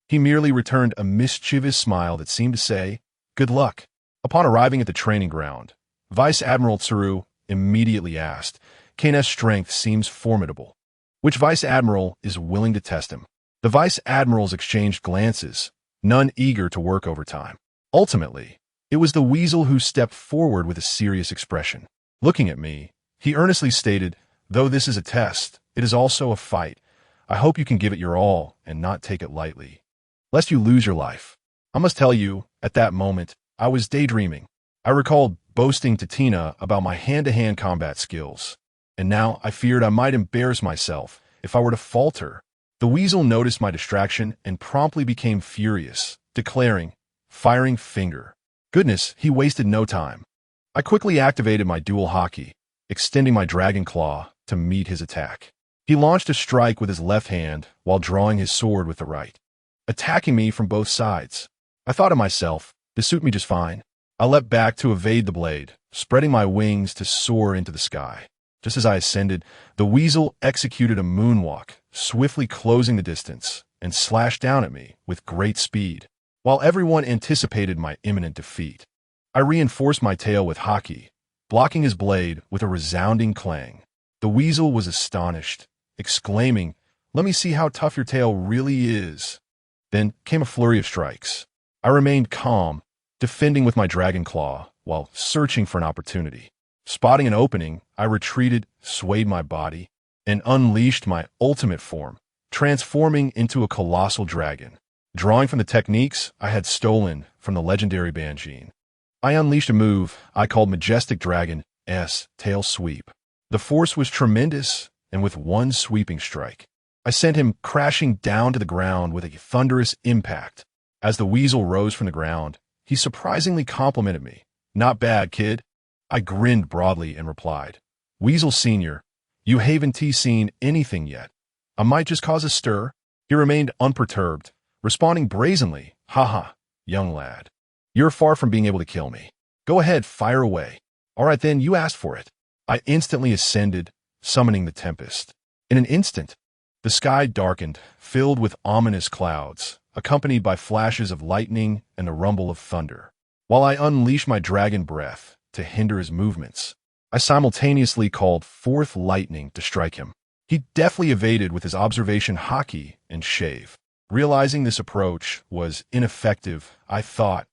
[SPEAKER 1] he merely returned a mischievous smile that seemed to say, "Good luck." Upon arriving at the training ground, Vice Admiral Tsuru immediately asked, "Kane's strength seems formidable. Which Vice Admiral is willing to test him?" The Vice Admirals exchanged glances, none eager to work overtime. Ultimately, it was the Weasel who stepped forward with a serious expression. Looking at me, he earnestly stated, "Though this is a test, it is also a fight. I hope you can give it your all and not take it lightly, lest you lose your life." I must tell you, at that moment, I was daydreaming. I recalled boasting to Tina about my hand-to-hand combat skills, and now I feared I might embarrass myself if I were to falter. The Weasel noticed my distraction and promptly became furious, declaring, "Firing finger." Goodness, he wasted no time. I quickly activated my dual hockey, extending my dragon claw to meet his attack. He launched a strike with his left hand while drawing his sword with the right, attacking me from both sides. I thought to myself, this suit me just fine. I leapt back to evade the blade, spreading my wings to soar into the sky. Just as I ascended, the Weasel executed a moonwalk, swiftly closing the distance, and slashed down at me with great speed. While everyone anticipated my imminent defeat, I reinforced my tail with hockey, blocking his blade with a resounding clang. The Weasel was astonished, exclaiming, "Let me see how tough your tail really is." Then came a flurry of strikes. I remained calm, defending with my dragon claw while searching for an opportunity. Spotting an opening, I retreated, swayed my body, and unleashed my ultimate form, transforming into a colossal dragon. Drawing from the techniques I had stolen from the legendary Banjin, I unleashed a move I called Majestic Dragon S Tail Sweep. The force was tremendous, and with one sweeping strike, I sent him crashing down to the ground with a thunderous impact. As the Weasel rose from the ground, he surprisingly complimented me. "Not bad, kid." I grinned broadly and replied, "Weasel Senior, you haven't seen anything yet. I might just cause a stir." He remained unperturbed, responding brazenly, "Haha, young lad. You're far from being able to kill me. Go ahead, fire away." "All right then, you asked for it." I instantly ascended, summoning the Tempest. In an instant, the sky darkened, filled with ominous clouds, accompanied by flashes of lightning and the rumble of thunder. While I unleashed my dragon breath to hinder his movements, I simultaneously called forth lightning to strike him. He deftly evaded with his observation hockey and shave. Realizing this approach was ineffective, I thought,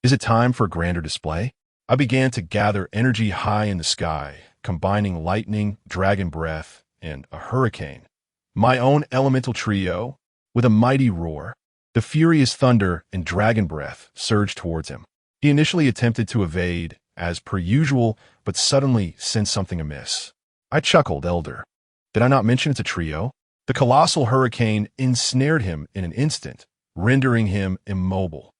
[SPEAKER 1] is it time for a grander display? I began to gather energy high in the sky, combining lightning, dragon breath, and a hurricane. My own elemental trio, with a mighty roar. The furious thunder and dragon breath surged towards him. He initially attempted to evade, as per usual, but suddenly sensed something amiss. I chuckled, "Elder, did I not mention it's a trio?" The colossal hurricane ensnared him in an instant, rendering him immobile.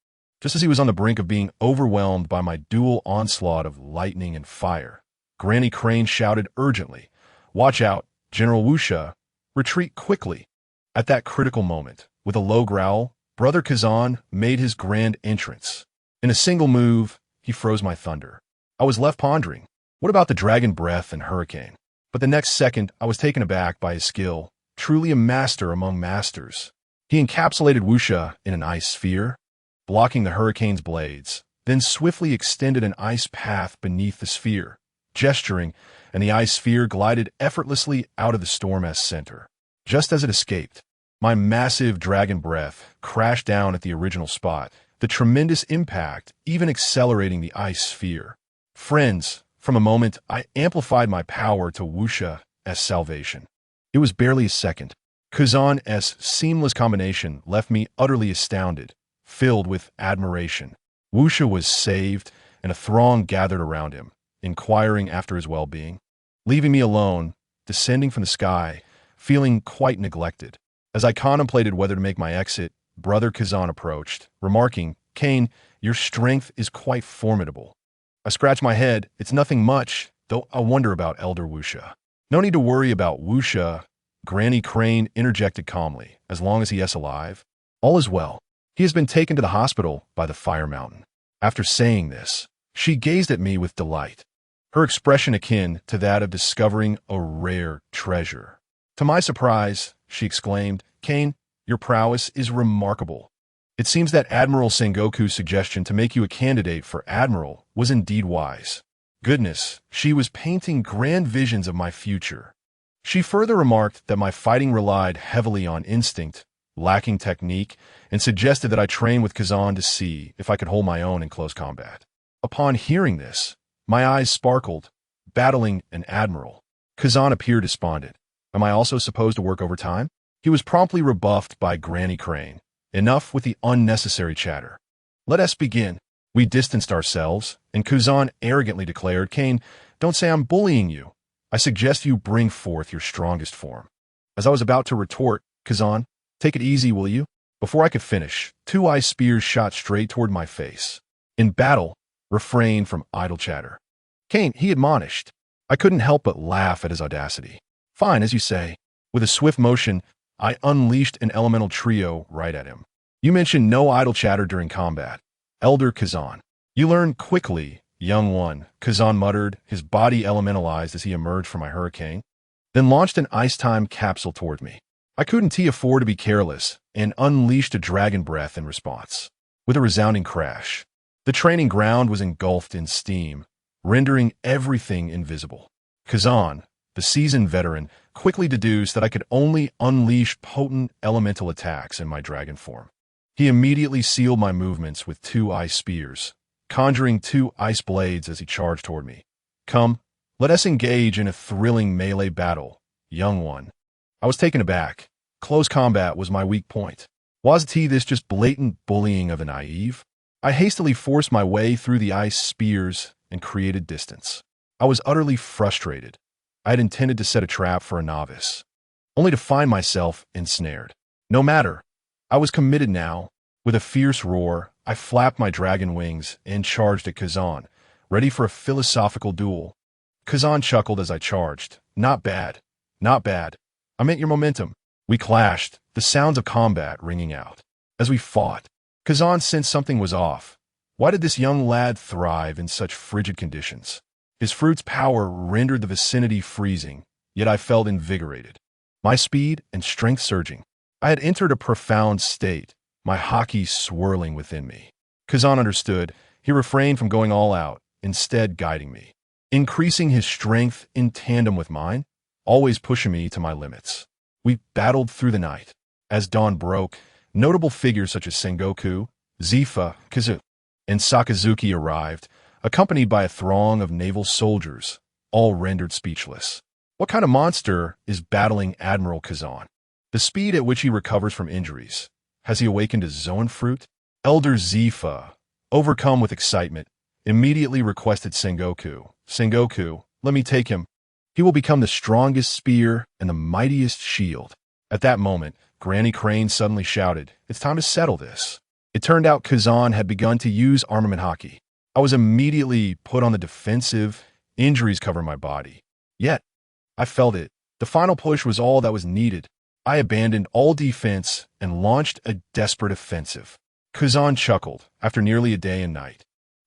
[SPEAKER 1] Just as he was on the brink of being overwhelmed by my dual onslaught of lightning and fire, Granny Crane shouted urgently, "Watch out, General Wuxia! Retreat quickly!" At that critical moment, with a low growl, Brother Kazan made his grand entrance. In a single move, he froze my thunder. I was left pondering, what about the dragon breath and hurricane? But the next second, I was taken aback by his skill, truly a master among masters. He encapsulated Wuxia in an ice sphere, blocking the hurricane's blades, then swiftly extended an ice path beneath the sphere, gesturing, and the ice sphere glided effortlessly out of the storm's center. Just as it escaped, my massive dragon breath crashed down at the original spot, the tremendous impact even accelerating the ice sphere. Friends, from a moment, I amplified my power to Wuxia's salvation. It was barely a second. Kazan's seamless combination left me utterly astounded, filled with admiration. Wuxia was saved, and a throng gathered around him, inquiring after his well-being. Leaving me alone, descending from the sky, feeling quite neglected, As I contemplated whether to make my exit, Brother Kazan approached, remarking, "Kane, your strength is quite formidable." I scratched my head. "It's nothing much, though I wonder about Elder Wusha." "No need to worry about Wusha," Granny Crane interjected calmly, "as long as he is alive. All is well. He has been taken to the hospital by the Fire Mountain." After saying this, she gazed at me with delight, her expression akin to that of discovering a rare treasure. To my surprise, she exclaimed, "Kane, your prowess is remarkable. It seems that Admiral Sengoku's suggestion to make you a candidate for Admiral was indeed wise." Goodness, she was painting grand visions of my future. She further remarked that my fighting relied heavily on instinct, lacking technique, and suggested that I train with Kazan to see if I could hold my own in close combat. Upon hearing this, my eyes sparkled. Battling an admiral. Kazan appeared despondent. "Am I also supposed to work overtime?" He was promptly rebuffed by Granny Crane. "Enough with the unnecessary chatter. Let us begin." We distanced ourselves, and Kazan arrogantly declared, "Kane, don't say I'm bullying you. I suggest you bring forth your strongest form." As I was about to retort, "Kazan, take it easy, will you?" Before I could finish, 2 ice spears shot straight toward my face. "In battle, refrain from idle chatter." "Kane," he admonished. I couldn't help but laugh at his audacity. "Fine, as you say." With a swift motion, I unleashed an elemental trio right at him. "You mentioned no idle chatter during combat. Elder Kazan. You learn quickly, young one," Kazan muttered, his body elementalized as he emerged from my hurricane, then launched an ice-time capsule toward me. I couldn't afford to be careless, and unleashed a dragon breath in response. With a resounding crash, the training ground was engulfed in steam, rendering everything invisible. Kazan, the seasoned veteran, quickly deduced that I could only unleash potent elemental attacks in my dragon form. He immediately sealed my movements with 2 ice spears, conjuring 2 ice blades as he charged toward me. "Come, let us engage in a thrilling melee battle, young one." I was taken aback. Close combat was my weak point. Was this just blatant bullying of the naive? I hastily forced my way through the ice spears and created distance. I was utterly frustrated. I had intended to set a trap for a novice, only to find myself ensnared. No matter. I was committed now. With a fierce roar, I flapped my dragon wings and charged at Kazan, ready for a philosophical duel. Kazan chuckled as I charged. "Not bad. Not bad. I meant your momentum." We clashed, the sounds of combat ringing out. As we fought, Kazan sensed something was off. Why did this young lad thrive in such frigid conditions? His fruit's power rendered the vicinity freezing, yet I felt invigorated, my speed and strength surging. I had entered a profound state, my haki swirling within me. Kazan understood. He refrained from going all out, instead guiding me, increasing his strength in tandem with mine, always pushing me to my limits. We battled through the night. As dawn broke, notable figures such as Sengoku, Zifa, Kazu, and Sakazuki arrived, accompanied by a throng of naval soldiers, all rendered speechless. What kind of monster is battling Admiral Kazan? The speed at which he recovers from injuries. Has he awakened his Zoan fruit? Elder Zifa, overcome with excitement, immediately requested Sengoku, "Sengoku, let me take him. He will become the strongest spear and the mightiest shield." At that moment, Granny Crane suddenly shouted, "It's time to settle this." It turned out Kazan had begun to use armament haki. I was immediately put on the defensive, injuries covered my body. Yet, I felt it. The final push was all that was needed. I abandoned all defense and launched a desperate offensive. Kazan chuckled after nearly a day and night.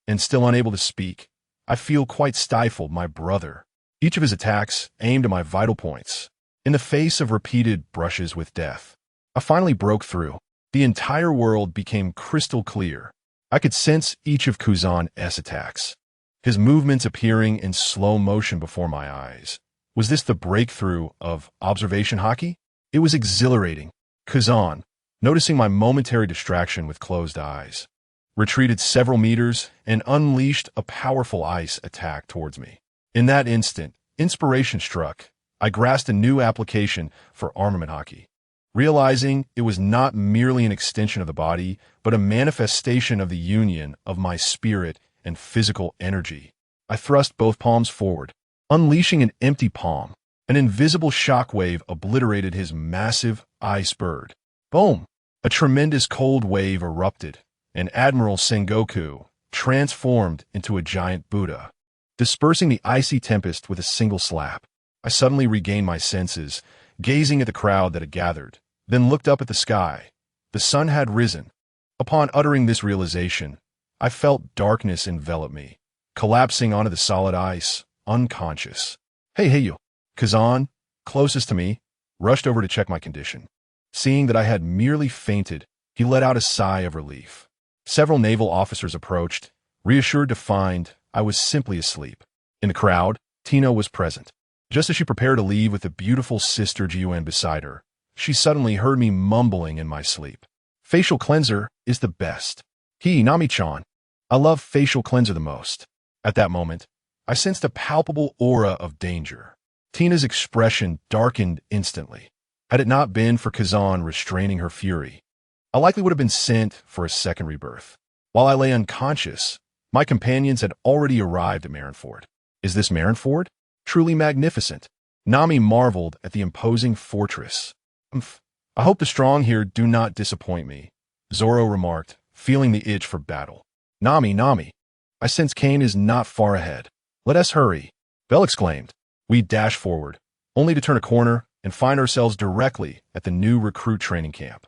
[SPEAKER 1] And still unable to speak, "I feel quite stifled, my brother." Each of his attacks aimed at my vital points. In the face of repeated brushes with death, I finally broke through. The entire world became crystal clear. I could sense each of Kazan's attacks, his movements appearing in slow motion before my eyes. Was this the breakthrough of observation haki? It was exhilarating. Kazan, noticing my momentary distraction with closed eyes, retreated several meters and unleashed a powerful ice attack towards me. In that instant, inspiration struck. I grasped a new application for armament haki, realizing it was not merely an extension of the body, but a manifestation of the union of my spirit and physical energy. I thrust both palms forward, unleashing an empty palm. An invisible shockwave obliterated his massive iceberg. Boom! A tremendous cold wave erupted, and Admiral Sengoku transformed into a giant Buddha, dispersing the icy tempest with a single slap. I suddenly regained my senses, gazing at the crowd that had gathered, then looked up at the sky. The sun had risen. Upon uttering this realization, I felt darkness envelop me, collapsing onto the solid ice, unconscious. Hey you. Kazan, closest to me, rushed over to check my condition. Seeing that I had merely fainted, he let out a sigh of relief. Several naval officers approached, reassured to find I was simply asleep. In the crowd, Tina was present. Just as she prepared to leave with the beautiful sister Jiuan beside her, she suddenly heard me mumbling in my sleep. Facial cleanser is the best. Nami-chan. I love facial cleanser the most. At that moment, I sensed a palpable aura of danger. Tina's expression darkened instantly. Had it not been for Kazan restraining her fury, I likely would have been sent for a second rebirth. While I lay unconscious, my companions had already arrived at Marineford. Is this Marineford? Truly magnificent. Nami marveled at the imposing fortress. I hope the strong here do not disappoint me, Zoro remarked, feeling the itch for battle. Nami, I sense Kane is not far ahead. Let us hurry, Belle exclaimed. We dashed forward, only to turn a corner and find ourselves directly at the new recruit training camp.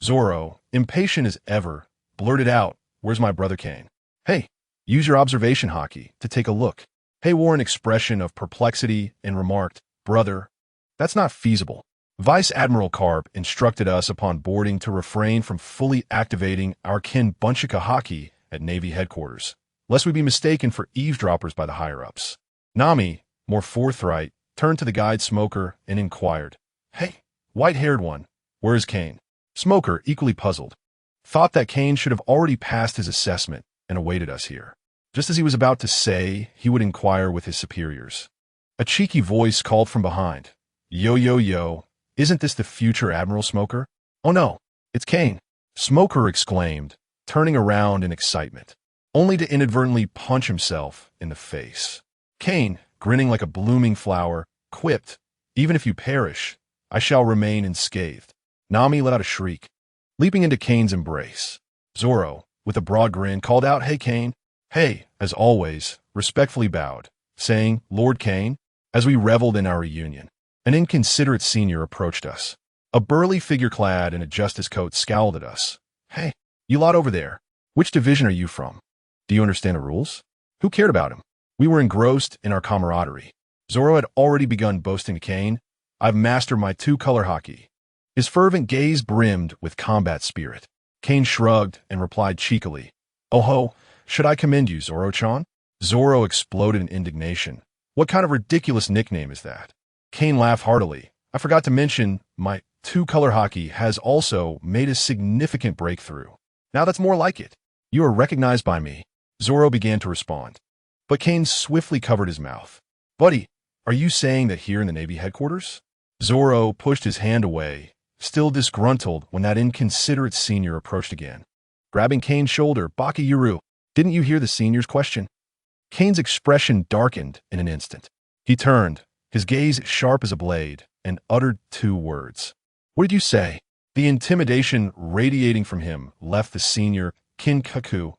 [SPEAKER 1] Zoro, impatient as ever, blurted out, "Where's my brother Kane?" "Hey, use your observation hockey to take a look." Hay wore an expression of perplexity and remarked, "Brother, that's not feasible." Vice Admiral Karp instructed us upon boarding to refrain from fully activating our kin Bunchika hockey at Navy headquarters, lest we be mistaken for eavesdroppers by the higher-ups. Nami, more forthright, turned to the guide Smoker and inquired, "Hey, white-haired one, where is Kane?" Smoker, equally puzzled, thought that Kane should have already passed his assessment and awaited us here. Just as he was about to say he would inquire with his superiors, a cheeky voice called from behind, Yo, isn't this the future Admiral Smoker?" "Oh no, it's Kane," Smoker exclaimed, turning around in excitement, only to inadvertently punch himself in the face. Kane, grinning like a blooming flower, quipped, "Even if you perish, I shall remain unscathed." Nami let out a shriek, leaping into Kane's embrace. Zoro, with a broad grin, called out, "Hey, Kane." Hay, as always, respectfully bowed, saying, "Lord Kane," as we reveled in our reunion. An inconsiderate senior approached us. A burly figure clad in a justice coat scowled at us. "Hey, you lot over there, which division are you from? Do you understand the rules?" Who cared about him? We were engrossed in our camaraderie. Zoro had already begun boasting to Kane, "I've mastered my two-color hockey." His fervent gaze brimmed with combat spirit. Kane shrugged and replied cheekily, "Oh ho, should I commend you, Zoro-chan?" Zoro exploded in indignation. "What kind of ridiculous nickname is that?" Kane laughed heartily. "I forgot to mention, my two-color hockey has also made a significant breakthrough. Now that's more like it. You are recognized by me." Zoro began to respond, but Kane swiftly covered his mouth. "Buddy, are you saying that here in the Navy headquarters?" Zoro pushed his hand away, still disgruntled when that inconsiderate senior approached again. Grabbing Kane's shoulder, "Baki Yuru, didn't you hear the senior's question?" Kane's expression darkened in an instant. He turned, his gaze sharp as a blade, and uttered two words. "What did you say?" The intimidation radiating from him left the senior, Kinkaku,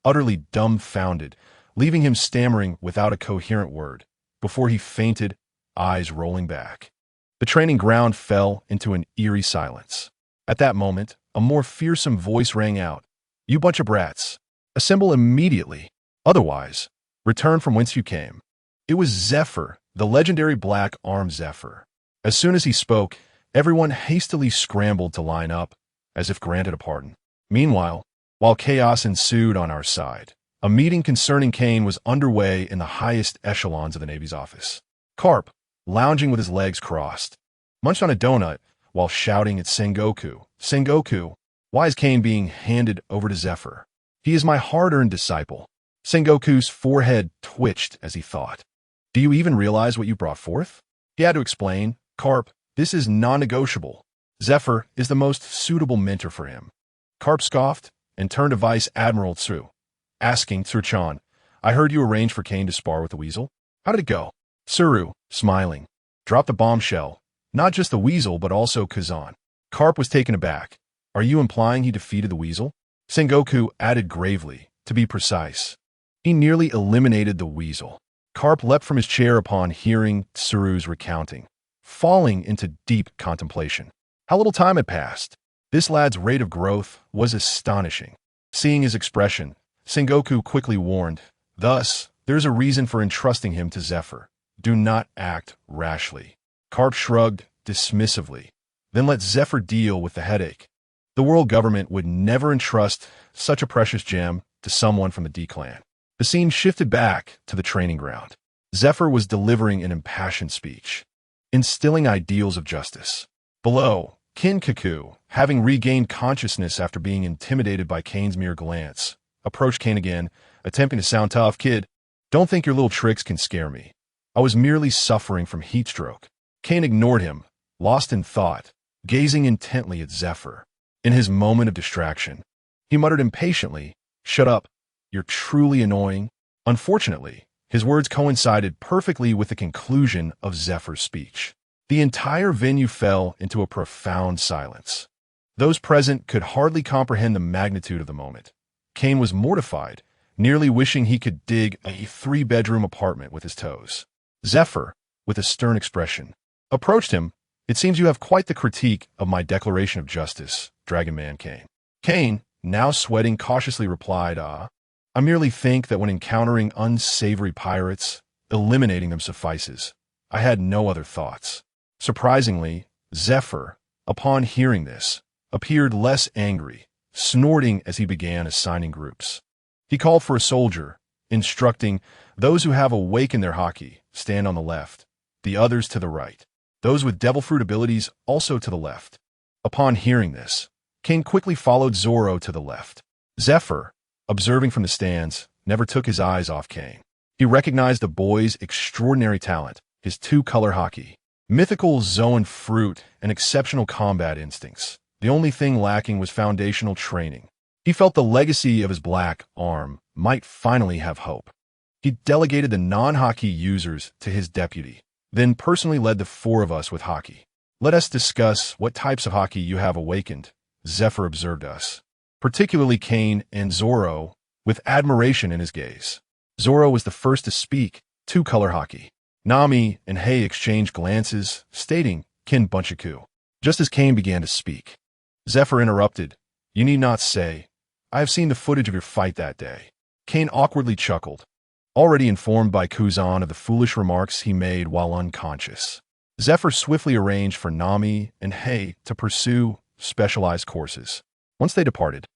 [SPEAKER 1] utterly dumbfounded, leaving him stammering without a coherent word, before he fainted, eyes rolling back. The training ground fell into an eerie silence. At that moment, a more fearsome voice rang out, "You bunch of brats, assemble immediately. Otherwise, return from whence you came." It was Zephyr, the legendary black-armed Zephyr. As soon as he spoke, everyone hastily scrambled to line up, as if granted a pardon. Meanwhile, while chaos ensued on our side, a meeting concerning Kane was underway in the highest echelons of the Navy's office. Karp, lounging with his legs crossed, munched on a donut while shouting at Sengoku, "Sengoku, why is Kane being handed over to Zephyr? He is my hard-earned disciple." Sengoku's forehead twitched as he thought. "Do you even realize what you brought forth?" He had to explain, "Karp, this is non-negotiable. Zephyr is the most suitable mentor for him." Karp scoffed and turned to Vice Admiral Tsu, asking, "Tsu-chan, I heard you arranged for Kane to spar with the Weasel. How did it go?" Tsuru, smiling, Drop the bombshell. Not just the weasel, but also Kazan. Karp was taken aback. Are you implying he defeated the weasel? Sengoku added gravely, to be precise. He nearly eliminated the weasel. Karp leapt from his chair upon hearing Tsuru's recounting, falling into deep contemplation. How little time had passed. This lad's rate of growth was astonishing. Seeing his expression, Sengoku quickly warned, "Thus, there's a reason for entrusting him to Zephyr. Do not act rashly." Karp shrugged dismissively, then let Zephyr deal with the headache. The world government would never entrust such a precious gem to someone from the D-clan. The scene shifted back to the training ground. Zephyr was delivering an impassioned speech, instilling ideals of justice. Below, Kinkaku, having regained consciousness after being intimidated by Kane's mere glance, approached Kane again, attempting to sound tough. "Kid, don't think your little tricks can scare me. I was merely suffering from heat stroke." Kane ignored him, lost in thought, gazing intently at Zephyr. In his moment of distraction, he muttered impatiently, "Shut up. You're truly annoying." Unfortunately, his words coincided perfectly with the conclusion of Zephyr's speech. The entire venue fell into a profound silence. Those present could hardly comprehend the magnitude of the moment. Kane was mortified, nearly wishing he could dig a 3-bedroom apartment with his toes. Zephyr, with a stern expression, approached him. "It seems you have quite the critique of my declaration of justice, Dragon Man Kane." Kane, now sweating, cautiously replied, I merely think that when encountering unsavory pirates, eliminating them suffices. I had no other thoughts." Surprisingly, Zephyr, upon hearing this, appeared less angry, snorting as he began assigning groups. He called for a soldier, instructing, "Those who have awakened their haki, stand on the left, the others to the right. Those with devil fruit abilities also to the left." Upon hearing this, Kane quickly followed Zoro to the left. Zephyr, observing from the stands, never took his eyes off Kane. He recognized the boy's extraordinary talent, his 2-color haki, mythical Zoan fruit, and exceptional combat instincts. The only thing lacking was foundational training. He felt the legacy of his black arm might finally have hope. He delegated the non-haki users to his deputy, then personally led the 4 of us with haki. "Let us discuss what types of haki you have awakened," Zephyr observed us, particularly Kane and Zoro, with admiration in his gaze. Zoro was the first to speak, 2-color haki. Nami and Hei exchanged glances, stating, "Kin Bunchaku." Just as Kane began to speak, Zephyr interrupted, "You need not say. I have seen the footage of your fight that day." Kane awkwardly chuckled, already informed by Kuzan of the foolish remarks he made while unconscious. Zephyr swiftly arranged for Nami and Hei to pursue specialized courses. Once they departed,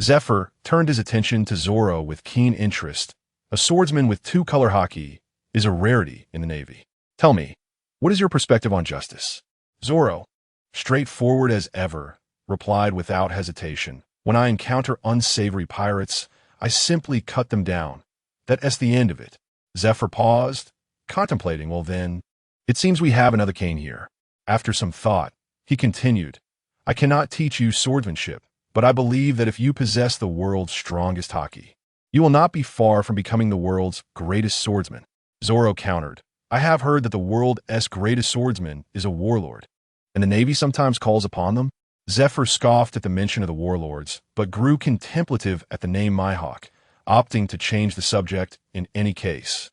[SPEAKER 1] Zephyr turned his attention to Zoro with keen interest. A swordsman with 2-color haki is a rarity in the Navy. "Tell me, what is your perspective on justice?" Zoro, straightforward as ever, replied without hesitation, "When I encounter unsavory pirates, I simply cut them down. That's the end of it." Zephyr paused, contemplating. "Well then, it seems we have another Kane here." After some thought, he continued, "I cannot teach you swordsmanship, but I believe that if you possess the world's strongest haki, you will not be far from becoming the world's greatest swordsman." Zoro countered, "I have heard that the world's greatest swordsman is a warlord, and the Navy sometimes calls upon them." Zephyr scoffed at the mention of the warlords, but grew contemplative at the name Mihawk, opting to change the subject in any case.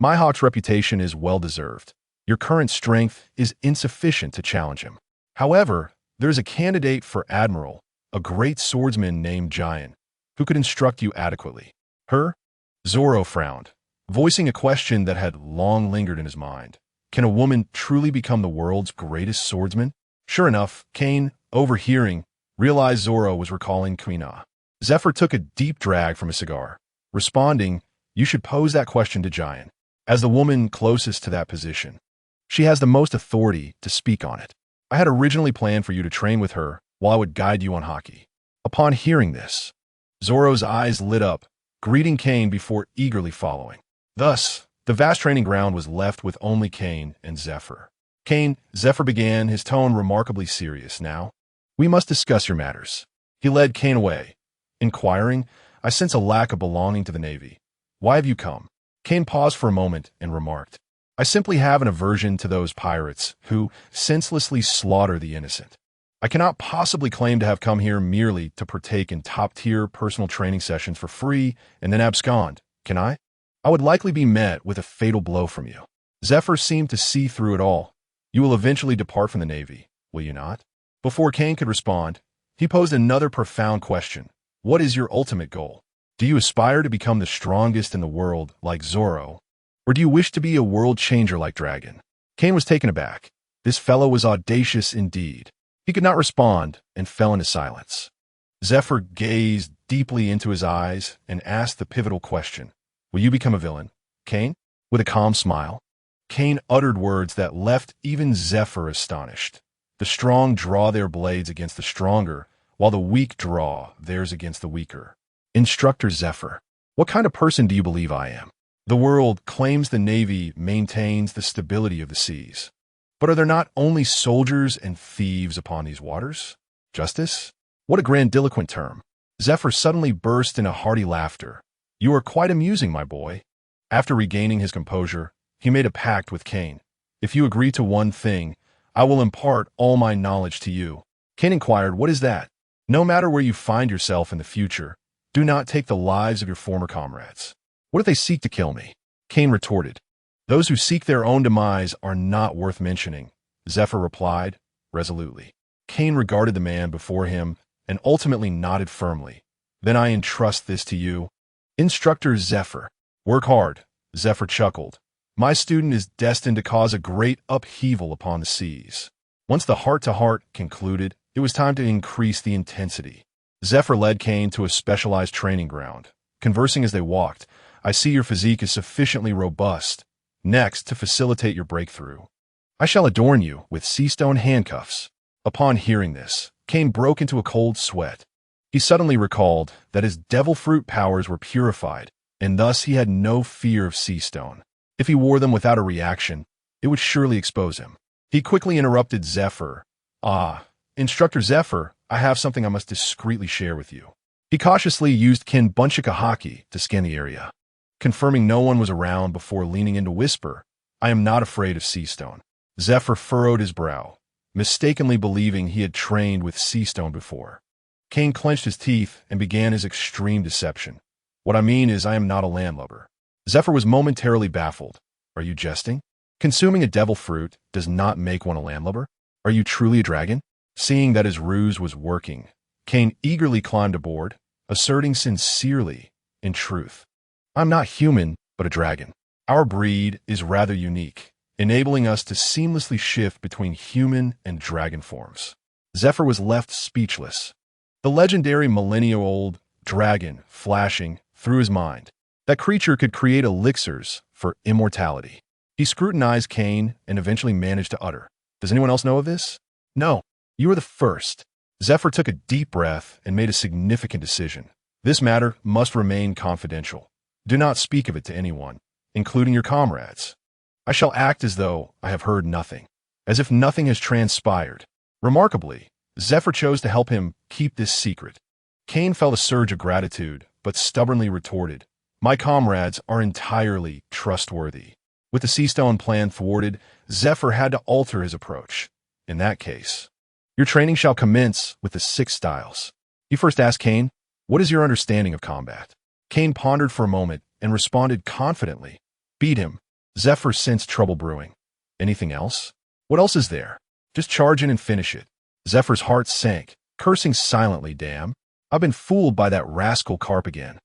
[SPEAKER 1] "Mihawk's reputation is well-deserved. Your current strength is insufficient to challenge him. However, there is a candidate for admiral, a great swordsman named Giant, who could instruct you adequately." "Her?" Zoro frowned, voicing a question that had long lingered in his mind. Can a woman truly become the world's greatest swordsman? Sure enough, Kane, overhearing, realized Zoro was recalling Kuina. Zephyr took a deep drag from his cigar, responding, "You should pose that question to Giant, as the woman closest to that position. She has the most authority to speak on it. I had originally planned for you to train with her while I would guide you on haki." Upon hearing this, Zoro's eyes lit up, greeting Kane before eagerly following. Thus, the vast training ground was left with only Kane and Zephyr. "Kane," Zephyr began, his tone remarkably serious now, "we must discuss your matters." He led Kane away, inquiring, "I sense a lack of belonging to the Navy. Why have you come?" Kane paused for a moment and remarked, I simply have an aversion to those pirates who senselessly slaughter the innocent. I cannot possibly claim to have come here merely to partake in top-tier personal training sessions for free and then abscond, can I? I would likely be met with a fatal blow from you. Zephyr seemed to see through it all. You will eventually depart from the Navy, will you not? Before Kane could respond, he posed another profound question. What is your ultimate goal? Do you aspire to become the strongest in the world like Zoro? Or do you wish to be a world changer like Dragon? Kane was taken aback. This fellow was audacious indeed. He could not respond and fell into silence. Zephyr gazed deeply into his eyes and asked the pivotal question. Will you become a villain, Kane? With a calm smile. Kane uttered words that left even Zephyr astonished. The strong draw their blades against the stronger, while the weak draw theirs against the weaker. Instructor Zephyr, what kind of person do you believe I am? The world claims the Navy maintains the stability of the seas. But are there not only soldiers and thieves upon these waters? Justice? What a grandiloquent term. Zephyr suddenly burst into hearty laughter. You are quite amusing, my boy. After regaining his composure, he made a pact with Kane. If you agree to one thing, I will impart all my knowledge to you. Kane inquired, what is that? No matter where you find yourself in the future, do not take the lives of your former comrades. What if they seek to kill me? Kane retorted. Those who seek their own demise are not worth mentioning, Zephyr replied, resolutely. Kane regarded the man before him and ultimately nodded firmly. Then I entrust this to you. Instructor Zephyr. Work hard, Zephyr chuckled. My student is destined to cause a great upheaval upon the seas. Once the heart-to-heart concluded, it was time to increase the intensity. Zephyr led Kane to a specialized training ground. Conversing as they walked, I see your physique is sufficiently robust. Next, to facilitate your breakthrough, I shall adorn you with sea-stone handcuffs. Upon hearing this, Kane broke into a cold sweat. He suddenly recalled that his devil fruit powers were purified, and thus he had no fear of sea-stone. If he wore them without a reaction, it would surely expose him. He quickly interrupted Zephyr. Instructor Zephyr, I have something I must discreetly share with you. He cautiously used Kin Bunchikahaki to scan the area, confirming no one was around before leaning in to whisper, I am not afraid of sea-stone. Zephyr furrowed his brow, mistakenly believing he had trained with sea-stone before. Kane clenched his teeth and began his extreme deception. What I mean is I am not a landlubber. Zephyr was momentarily baffled. Are you jesting? Consuming a devil fruit does not make one a landlubber? Are you truly a dragon? Seeing that his ruse was working, Kane eagerly climbed aboard, asserting sincerely, in truth, I'm not human, but a dragon. Our breed is rather unique, enabling us to seamlessly shift between human and dragon forms. Zephyr was left speechless. The legendary millennia-old dragon flashing through his mind. That creature could create elixirs for immortality. He scrutinized Kane and eventually managed to utter, Does anyone else know of this? No, you are the first. Zephyr took a deep breath and made a significant decision. This matter must remain confidential. Do not speak of it to anyone, including your comrades. I shall act as though I have heard nothing, as if nothing has transpired. Remarkably, Zephyr chose to help him keep this secret. Kane felt a surge of gratitude, but stubbornly retorted, My comrades are entirely trustworthy. With the Seastone plan thwarted, Zephyr had to alter his approach. In that case, your training shall commence with the 6 styles. He first asked Kane, What is your understanding of combat? Kane pondered for a moment and responded confidently, Beat him. Zephyr sensed trouble brewing. Anything else? What else is there? Just charge in and finish it. Zephyr's heart sank, cursing silently, Damn. I've been fooled by that rascal Carp again.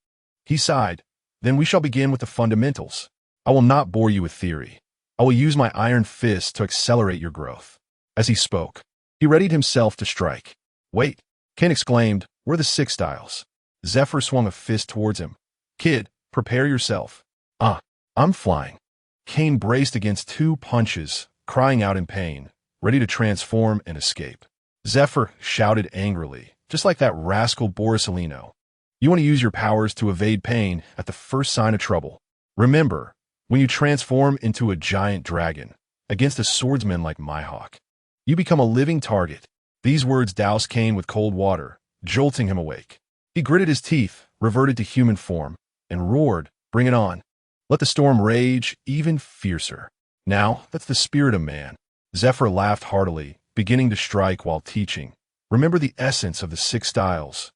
[SPEAKER 1] He sighed. Then we shall begin with the fundamentals. I will not bore you with theory. I will use my iron fist to accelerate your growth. As he spoke, he readied himself to strike. Wait, Kane exclaimed, We're the 6 styles. Zephyr swung a fist towards him. Kid, prepare yourself. I'm flying. Kane braced against 2 punches, crying out in pain, ready to transform and escape. Zephyr shouted angrily, just like that rascal Borisolino. You want to use your powers to evade pain at the first sign of trouble. Remember, when you transform into a giant dragon, against a swordsman like Mihawk, you become a living target. These words doused Kane with cold water, jolting him awake. He gritted his teeth, reverted to human form, and roared, Bring it on. Let the storm rage even fiercer. Now, that's the spirit of man. Zephyr laughed heartily, beginning to strike while teaching. Remember the essence of the 6 styles.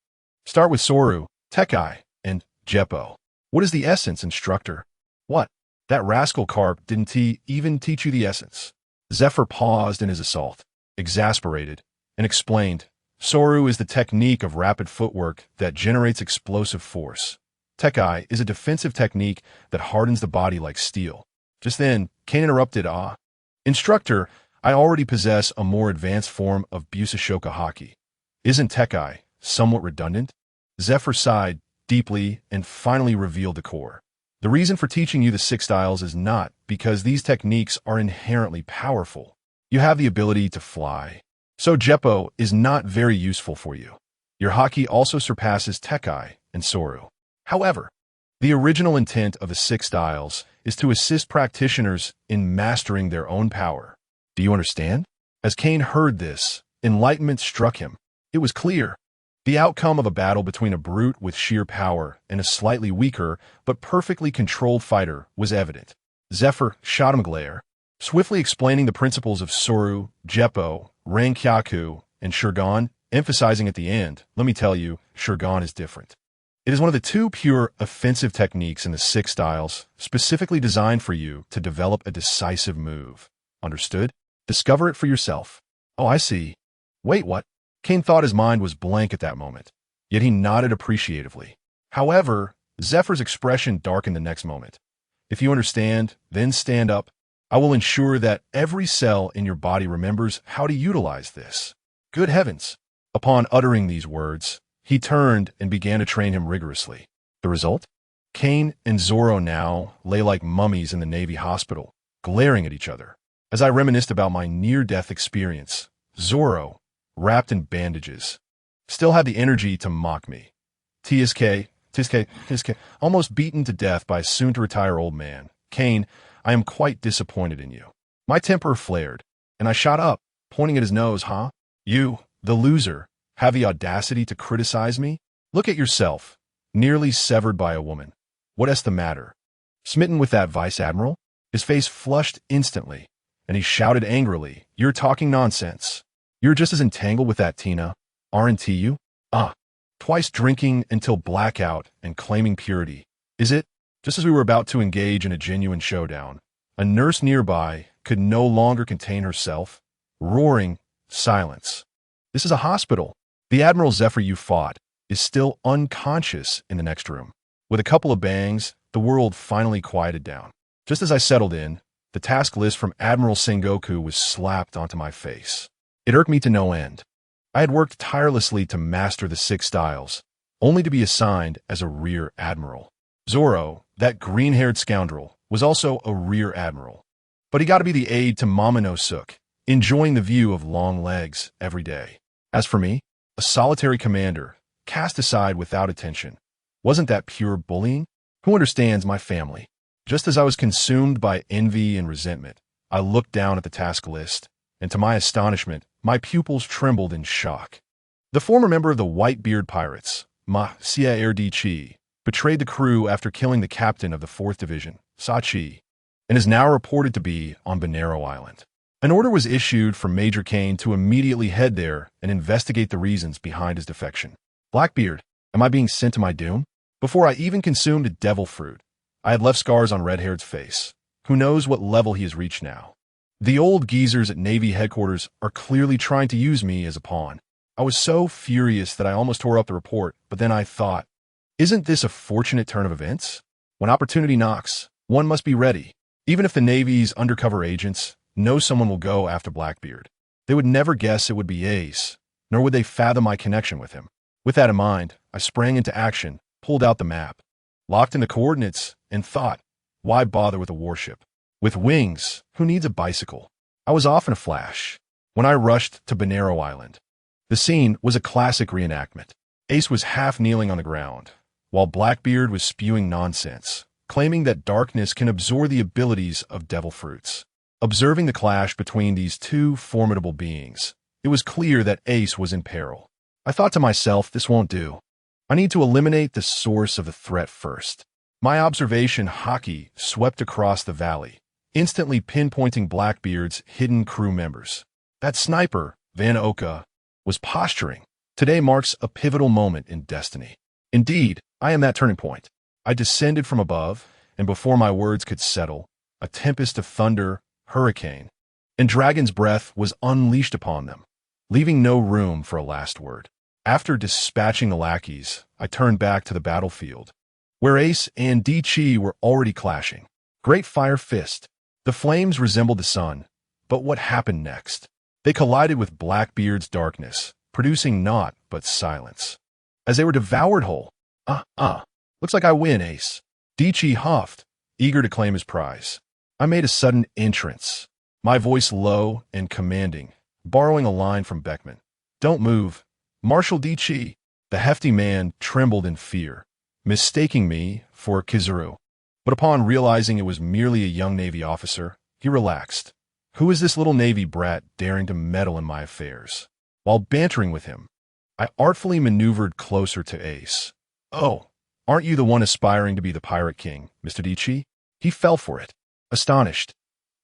[SPEAKER 1] Start with Soru, Tekai, and Jeppo. What is the essence, instructor? What? That rascal Carp didn't even teach you the essence. Zephyr paused in his assault, exasperated, and explained, Soru is the technique of rapid footwork that generates explosive force. Tekai is a defensive technique that hardens the body like steel. Just then, Kane interrupted, Instructor, I already possess a more advanced form of Busashoka Haki. Isn't Tekai somewhat redundant? Zephyr sighed deeply and finally revealed the core. The reason for teaching you the 6 styles is not because these techniques are inherently powerful. You have the ability to fly. So Jeppo is not very useful for you. Your Haki also surpasses Tekai and Soru. However, the original intent of the 6 styles is to assist practitioners in mastering their own power. Do you understand? As Kane heard this, enlightenment struck him. It was clear. The outcome of a battle between a brute with sheer power and a slightly weaker but perfectly controlled fighter was evident. Zephyr shot him a glare, swiftly explaining the principles of Soru, Jeppo, Rankyaku, and Shurgan, emphasizing at the end, let me tell you, Shurgan is different. It is one of the 2 pure offensive techniques in the 6 styles, specifically designed for you to develop a decisive move. Understood? Discover it for yourself. Oh, I see. Wait, what? Kane thought his mind was blank at that moment, yet he nodded appreciatively. However, Zephyr's expression darkened the next moment. If you understand, then stand up. I will ensure that every cell in your body remembers how to utilize this. Good heavens! Upon uttering these words, he turned and began to train him rigorously. The result? Kane and Zoro now lay like mummies in the Navy hospital, glaring at each other. As I reminisced about my near-death experience, Zoro, wrapped in bandages, still had the energy to mock me. Tiske, almost beaten to death by a soon-to-retire old man. Kane, I am quite disappointed in you. My temper flared, and I shot up, pointing at his nose, You, the loser, have the audacity to criticize me? Look at yourself, nearly severed by a woman. What is the matter? Smitten with that vice admiral? His face flushed instantly, and he shouted angrily, You're talking nonsense. You're just as entangled with that Tina, aren't you? Twice drinking until blackout and claiming purity. Is it? Just as we were about to engage in a genuine showdown, a nurse nearby could no longer contain herself, roaring, Silence. This is a hospital. The Admiral Zephyr you fought is still unconscious in the next room. With a couple of bangs, the world finally quieted down. Just as I settled in, the task list from Admiral Sengoku was slapped onto my face. It irked me to no end. I had worked tirelessly to master the 6 styles, only to be assigned as a rear admiral. Zoro, that green-haired scoundrel, was also a rear admiral. But he got to be the aide to Momonosuke, enjoying the view of long legs every day. As for me, a solitary commander, cast aside without attention. Wasn't that pure bullying? Who understands my family? Just as I was consumed by envy and resentment, I looked down at the task list, and to my astonishment, my pupils trembled in shock. The former member of the Whitebeard Pirates, Ma Sia betrayed the crew after killing the captain of the 4th Division, Sachi, and is now reported to be on Bonero Island. An order was issued for Major Kane to immediately head there and investigate the reasons behind his defection. Blackbeard, am I being sent to my doom? Before I even consumed a devil fruit, I had left scars on Red-Haired's face. Who knows what level he has reached now? The old geezers at Navy headquarters are clearly trying to use me as a pawn. I was so furious that I almost tore up the report, but then I thought, isn't this a fortunate turn of events? When opportunity knocks, one must be ready. Even if the Navy's undercover agents know someone will go after Blackbeard, they would never guess it would be Ace, nor would they fathom my connection with him. With that in mind, I sprang into action, pulled out the map, locked in the coordinates, and thought, why bother with a warship? With wings, who needs a bicycle? I was off in a flash when I rushed to Bonero Island. The scene was a classic reenactment. Ace was half kneeling on the ground, while Blackbeard was spewing nonsense, claiming that darkness can absorb the abilities of devil fruits. Observing the clash between these 2 formidable beings, it was clear that Ace was in peril. I thought to myself, this won't do. I need to eliminate the source of the threat first. My observation Haki swept across the valley, instantly pinpointing Blackbeard's hidden crew members. That sniper, Van Oka, was posturing. Today marks a pivotal moment in destiny. Indeed, I am that turning point. I descended from above, and before my words could settle, a tempest of thunder, hurricane, and dragon's breath was unleashed upon them, leaving no room for a last word. After dispatching the lackeys, I turned back to the battlefield, where Ace and Di were already clashing. Great fire fist. The flames resembled the sun, but what happened next? They collided with Blackbeard's darkness, producing naught but silence. As they were devoured whole, looks like I win, Ace. Di huffed, eager to claim his prize. I made a sudden entrance, my voice low and commanding, borrowing a line from Beckman. Don't move, Marshal Di. The hefty man trembled in fear, mistaking me for Kizaru. But upon realizing it was merely a young Navy officer, he relaxed. Who is this little Navy brat daring to meddle in my affairs? While bantering with him, I artfully maneuvered closer to Ace. Oh, aren't you the one aspiring to be the Pirate King, Mr. Di? He fell for it, astonished.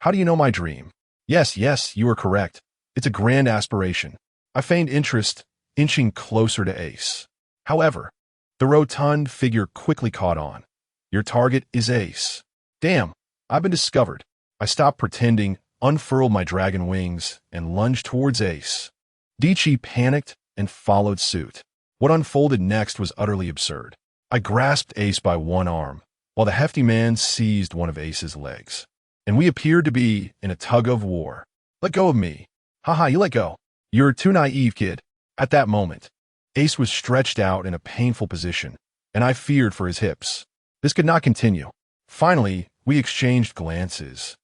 [SPEAKER 1] How do you know my dream? Yes, you are correct. It's a grand aspiration. I feigned interest, inching closer to Ace. However, the rotund figure quickly caught on. Your target is Ace. Damn, I've been discovered. I stopped pretending, unfurled my dragon wings, and lunged towards Ace. Di panicked and followed suit. What unfolded next was utterly absurd. I grasped Ace by one arm, while the hefty man seized one of Ace's legs, and we appeared to be in a tug of war. Let go of me. Haha, you let go. You're too naive, kid. At that moment, Ace was stretched out in a painful position, and I feared for his hips. This could not continue. Finally, we exchanged glances,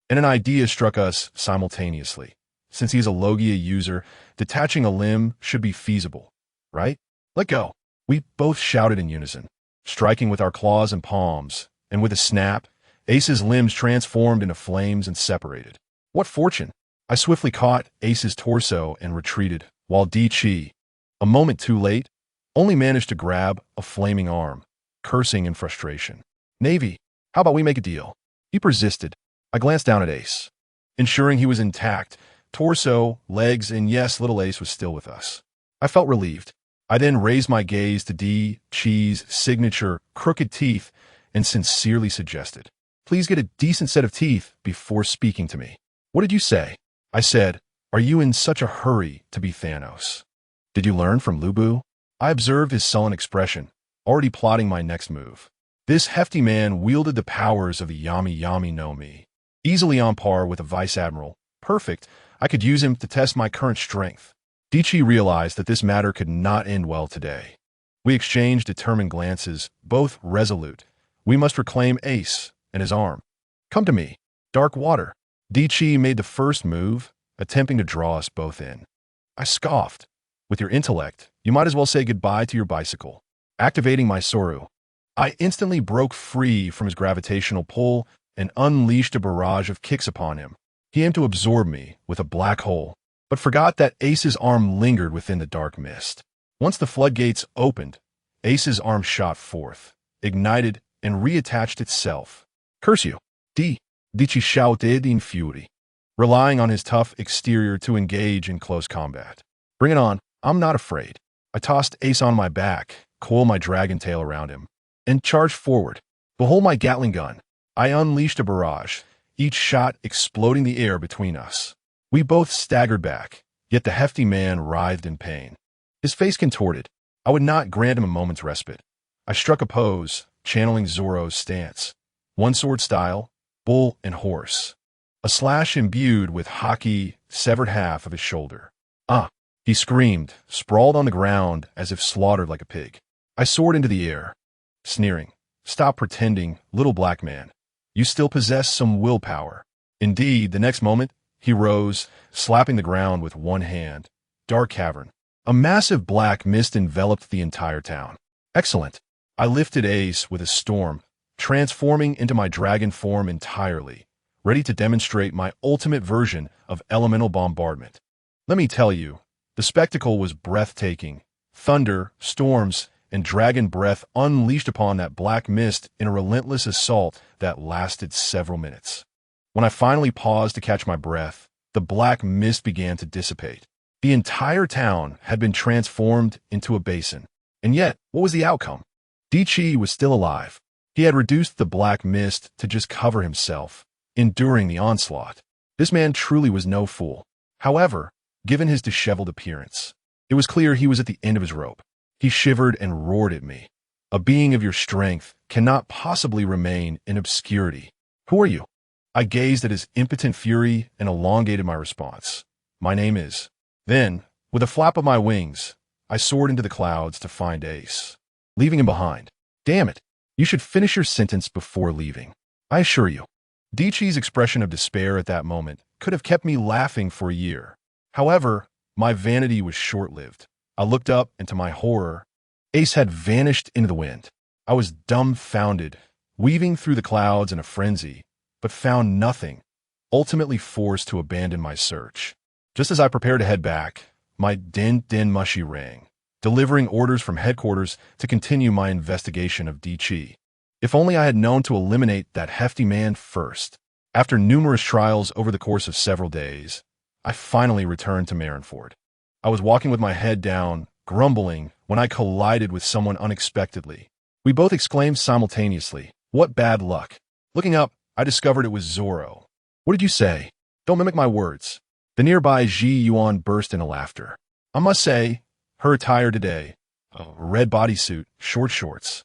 [SPEAKER 1] and an idea struck us simultaneously. Since he's a Logia user, detaching a limb should be feasible, right? Let go. We both shouted in unison, striking with our claws and palms, and with a snap, Ace's limbs transformed into flames and separated. What fortune! I swiftly caught Ace's torso and retreated, while Di, a moment too late, only managed to grab a flaming arm, cursing in frustration. Navy, how about we make a deal? He persisted. I glanced down at Ace, ensuring he was intact, torso, legs, and yes, little Ace was still with us. I felt relieved. I then raised my gaze to Di's signature crooked teeth and sincerely suggested, please get a decent set of teeth before speaking to me. What did you say? I said, are you in such a hurry to be Thanos? Did you learn from Lubu? I observed his sullen expression, already plotting my next move. This hefty man wielded the powers of the Yami no Mi, easily on par with a vice admiral. Perfect. I could use him to test my current strength. Di realized that this matter could not end well today. We exchanged determined glances, both resolute. We must reclaim Ace and his arm. Come to me. Dark water. Di made the first move, attempting to draw us both in. I scoffed. With your intellect, you might as well say goodbye to your bicycle. Activating my Soru, I instantly broke free from his gravitational pull and unleashed a barrage of kicks upon him. He aimed to absorb me with a black hole, but forgot that Ace's arm lingered within the dark mist. Once the floodgates opened, Ace's arm shot forth, ignited, and reattached itself. Curse you, Di shouted in fury, relying on his tough exterior to engage in close combat. Bring it on, I'm not afraid. I tossed Ace on my back, coiled my dragon tail around him, and charged forward. Behold my Gatling gun. I unleashed a barrage, each shot exploding the air between us. We both staggered back, yet the hefty man writhed in pain. His face contorted. I would not grant him a moment's respite. I struck a pose, channeling Zoro's stance. One sword style, bull and horse. A slash imbued with haki severed half of his shoulder. Ah! He screamed, sprawled on the ground as if slaughtered like a pig. I soared into the air, sneering. Stop pretending, little black man. You still possess some willpower. Indeed, the next moment, he rose, slapping the ground with one hand. Dark cavern. A massive black mist enveloped the entire town. Excellent. I lifted Ace with a storm, transforming into my dragon form entirely, ready to demonstrate my ultimate version of elemental bombardment. Let me tell you, the spectacle was breathtaking. Thunder, storms, and dragon breath unleashed upon that black mist in a relentless assault that lasted several minutes. When I finally paused to catch my breath, the black mist began to dissipate. The entire town had been transformed into a basin. And yet, what was the outcome? Dichi was still alive. He had reduced the black mist to just cover himself, enduring the onslaught. This man truly was no fool. However, given his disheveled appearance, it was clear he was at the end of his rope. He shivered and roared at me. A being of your strength cannot possibly remain in obscurity. Who are you? I gazed at his impotent fury and elongated my response. My name is. Then, with a flap of my wings, I soared into the clouds to find Ace, leaving him behind. Damn it, you should finish your sentence before leaving. I assure you. Dichi's expression of despair at that moment could have kept me laughing for a year. However, my vanity was short-lived. I looked up, and to my horror, Ace had vanished into the wind. I was dumbfounded, weaving through the clouds in a frenzy, but found nothing, ultimately forced to abandon my search. Just as I prepared to head back, my din mushy rang, delivering orders from headquarters to continue my investigation of Dichi. If only I had known to eliminate that hefty man first. After numerous trials over the course of several days, I finally returned to Marineford. I was walking with my head down, grumbling, when I collided with someone unexpectedly. We both exclaimed simultaneously, "What bad luck!" Looking up, I discovered it was Zoro. "What did you say? Don't mimic my words." The nearby Ji Yuan burst into laughter. I must say, her attire today, a red bodysuit, short shorts,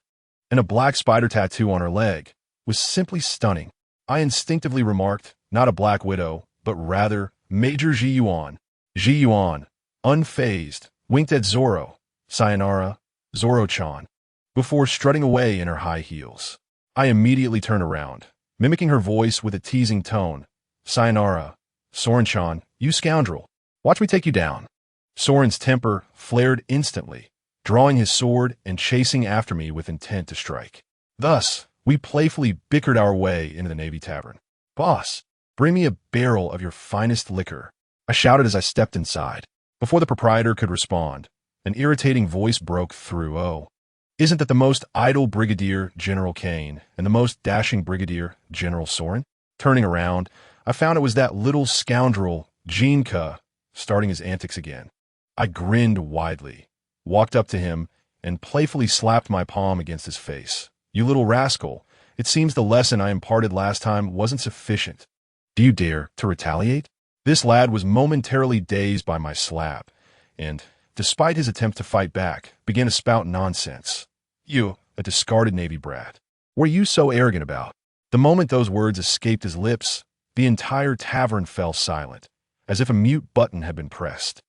[SPEAKER 1] and a black spider tattoo on her leg, was simply stunning. I instinctively remarked, not a Black Widow, but rather Major Ji Yuan. Ji Yuan, unfazed, winked at Zoro. "Sayonara, Zoro-chan," before strutting away in her high heels. I immediately turned around, mimicking her voice with a teasing tone. "Sayonara, Soren-chan, you scoundrel. Watch me take you down." Soren's temper flared instantly, drawing his sword and chasing after me with intent to strike. Thus, we playfully bickered our way into the Navy Tavern. "Boss, bring me a barrel of your finest liquor," I shouted as I stepped inside. Before the proprietor could respond, an irritating voice broke through. "Oh, isn't that the most idle Brigadier General Kane and the most dashing Brigadier General Soren?" Turning around, I found it was that little scoundrel, Jinka, starting his antics again. I grinned widely, walked up to him, and playfully slapped my palm against his face. "You little rascal, it seems the lesson I imparted last time wasn't sufficient. Do you dare to retaliate?" This lad was momentarily dazed by my slap, and, despite his attempt to fight back, began to spout nonsense. "You, a discarded Navy brat. What are you so arrogant about?" The moment those words escaped his lips, the entire tavern fell silent, as if a mute button had been pressed.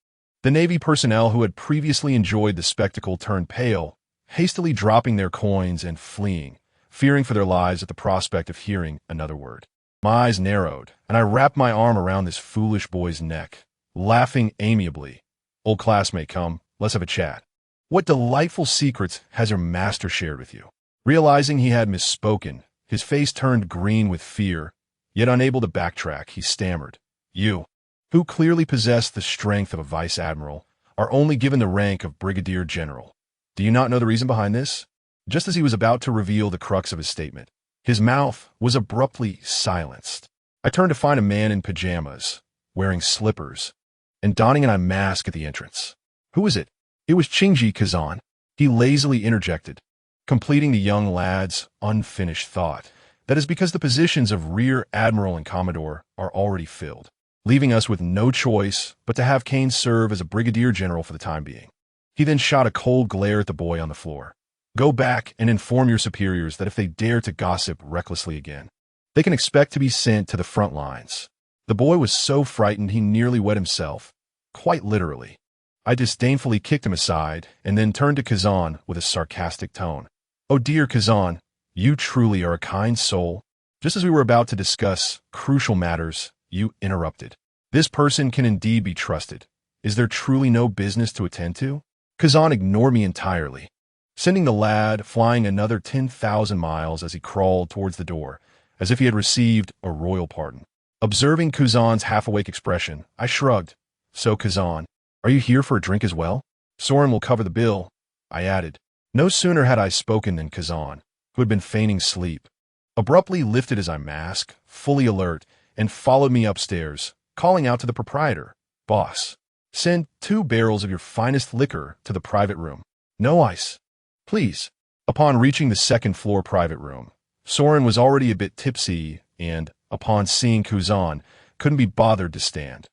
[SPEAKER 1] The Navy personnel who had previously enjoyed the spectacle turned pale, hastily dropping their coins and fleeing, fearing for their lives at the prospect of hearing another word. My eyes narrowed, and I wrapped my arm around this foolish boy's neck, laughing amiably. "Old classmate, come, let's have a chat. What delightful secrets has your master shared with you?" Realizing he had misspoken, his face turned green with fear. Yet unable to backtrack, he stammered, "You, who clearly possess the strength of a vice admiral, are only given the rank of brigadier general. Do you not know the reason behind this?" Just as he was about to reveal the crux of his statement, his mouth was abruptly silenced. I turned to find a man in pajamas, wearing slippers, and donning an eye mask at the entrance. "Who is it?" It was Chinji Kazan. He lazily interjected, completing the young lad's unfinished thought. "That is because the positions of Rear Admiral and Commodore are already filled, leaving us with no choice but to have Kane serve as a Brigadier General for the time being." He then shot a cold glare at the boy on the floor. "Go back and inform your superiors that if they dare to gossip recklessly again, they can expect to be sent to the front lines." The boy was so frightened he nearly wet himself, quite literally. I disdainfully kicked him aside and then turned to Kazan with a sarcastic tone. "Oh dear Kazan, you truly are a kind soul." Just as we were about to discuss crucial matters, you interrupted. "This person can indeed be trusted. Is there truly no business to attend to?" Kazan ignored me entirely, sending the lad flying another 10,000 miles as he crawled towards the door, as if he had received a royal pardon. Observing Kazan's half-awake expression, I shrugged. "So Kazan, are you here for a drink as well?" "Soren will cover the bill," I added. No sooner had I spoken than Kazan, who had been feigning sleep, abruptly lifted his eye mask, fully alert, and followed me upstairs, calling out to the proprietor, "Boss, send 2 barrels of your finest liquor to the private room. No ice, please." Upon reaching the second-floor private room, Soren was already a bit tipsy and, upon seeing Kuzan, couldn't be bothered to stand.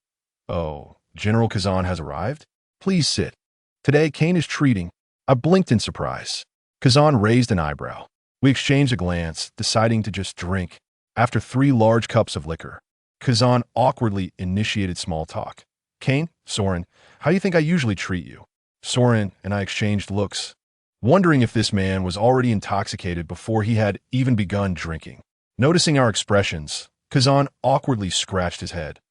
[SPEAKER 1] "Oh, General Kazan has arrived? Please sit. Today, Kane is treating." I blinked in surprise. Kazan raised an eyebrow. We exchanged a glance, deciding to just drink. After 3 large cups of liquor, Kazan awkwardly initiated small talk. "Kane, Soren, how do you think I usually treat you?" Soren and I exchanged looks, wondering if this man was already intoxicated before he had even begun drinking. Noticing our expressions, Kazan awkwardly scratched his head.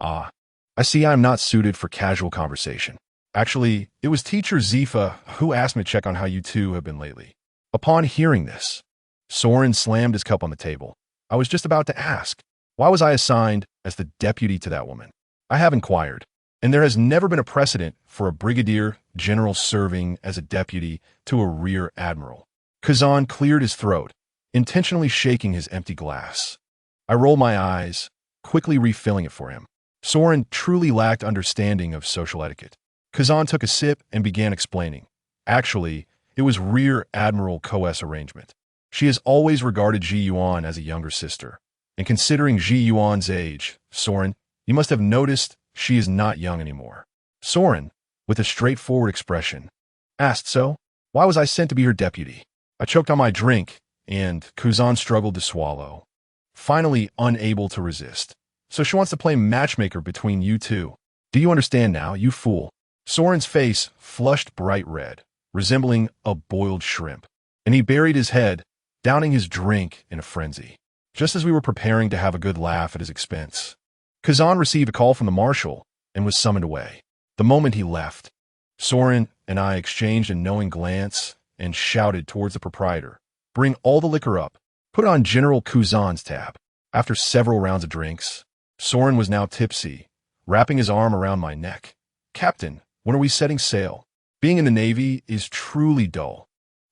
[SPEAKER 1] "Ah, I see I am not suited for casual conversation. Actually, it was teacher Zifa who asked me to check on how you two have been lately." Upon hearing this, Soren slammed his cup on the table. I was just about to ask, why was I assigned as the deputy to that woman? I have inquired, and there has never been a precedent for a brigadier general serving as a deputy to a rear admiral. Kazan cleared his throat, intentionally shaking his empty glass. I rolled my eyes, quickly refilling it for him. Soren truly lacked understanding of social etiquette. Kazan took a sip and began explaining. Actually, it was Rear Admiral Ko's arrangement. She has always regarded Ji Yuan as a younger sister. And considering Ji Yuan's age, Soren, you must have noticed she is not young anymore. Soren, with a straightforward expression, asked, "So, why was I sent to be her deputy?" I choked on my drink, and Kuzan struggled to swallow, finally unable to resist. "So she wants to play matchmaker between you two. Do you understand now, you fool?" Soren's face flushed bright red, resembling a boiled shrimp, and he buried his head, downing his drink in a frenzy. Just as we were preparing to have a good laugh at his expense, Kazan received a call from the marshal and was summoned away. The moment he left, Soren and I exchanged a knowing glance and shouted towards the proprietor, "Bring all the liquor up. Put it on General Kuzan's tab." After several rounds of drinks, Soren was now tipsy, wrapping his arm around my neck. "Captain, when are we setting sail? Being in the Navy is truly dull."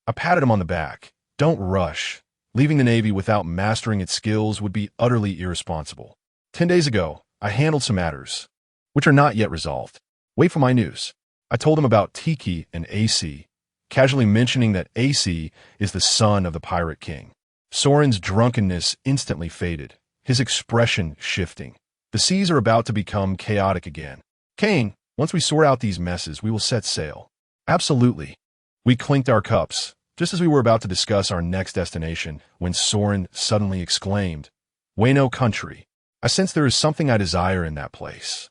[SPEAKER 1] I patted him on the back. "Don't rush. Leaving the Navy without mastering its skills would be utterly irresponsible. 10 days ago, I handled some matters, which are not yet resolved. Wait for my news." I told him about Tiki and AC, casually mentioning that AC is the son of the Pirate King. Soren's drunkenness instantly faded, his expression shifting. The seas are about to become chaotic again. "Kane, once we sort out these messes, we will set sail." "Absolutely." We clinked our cups, just as we were about to discuss our next destination, when Soren suddenly exclaimed, "Wayno country. I sense there is something I desire in that place."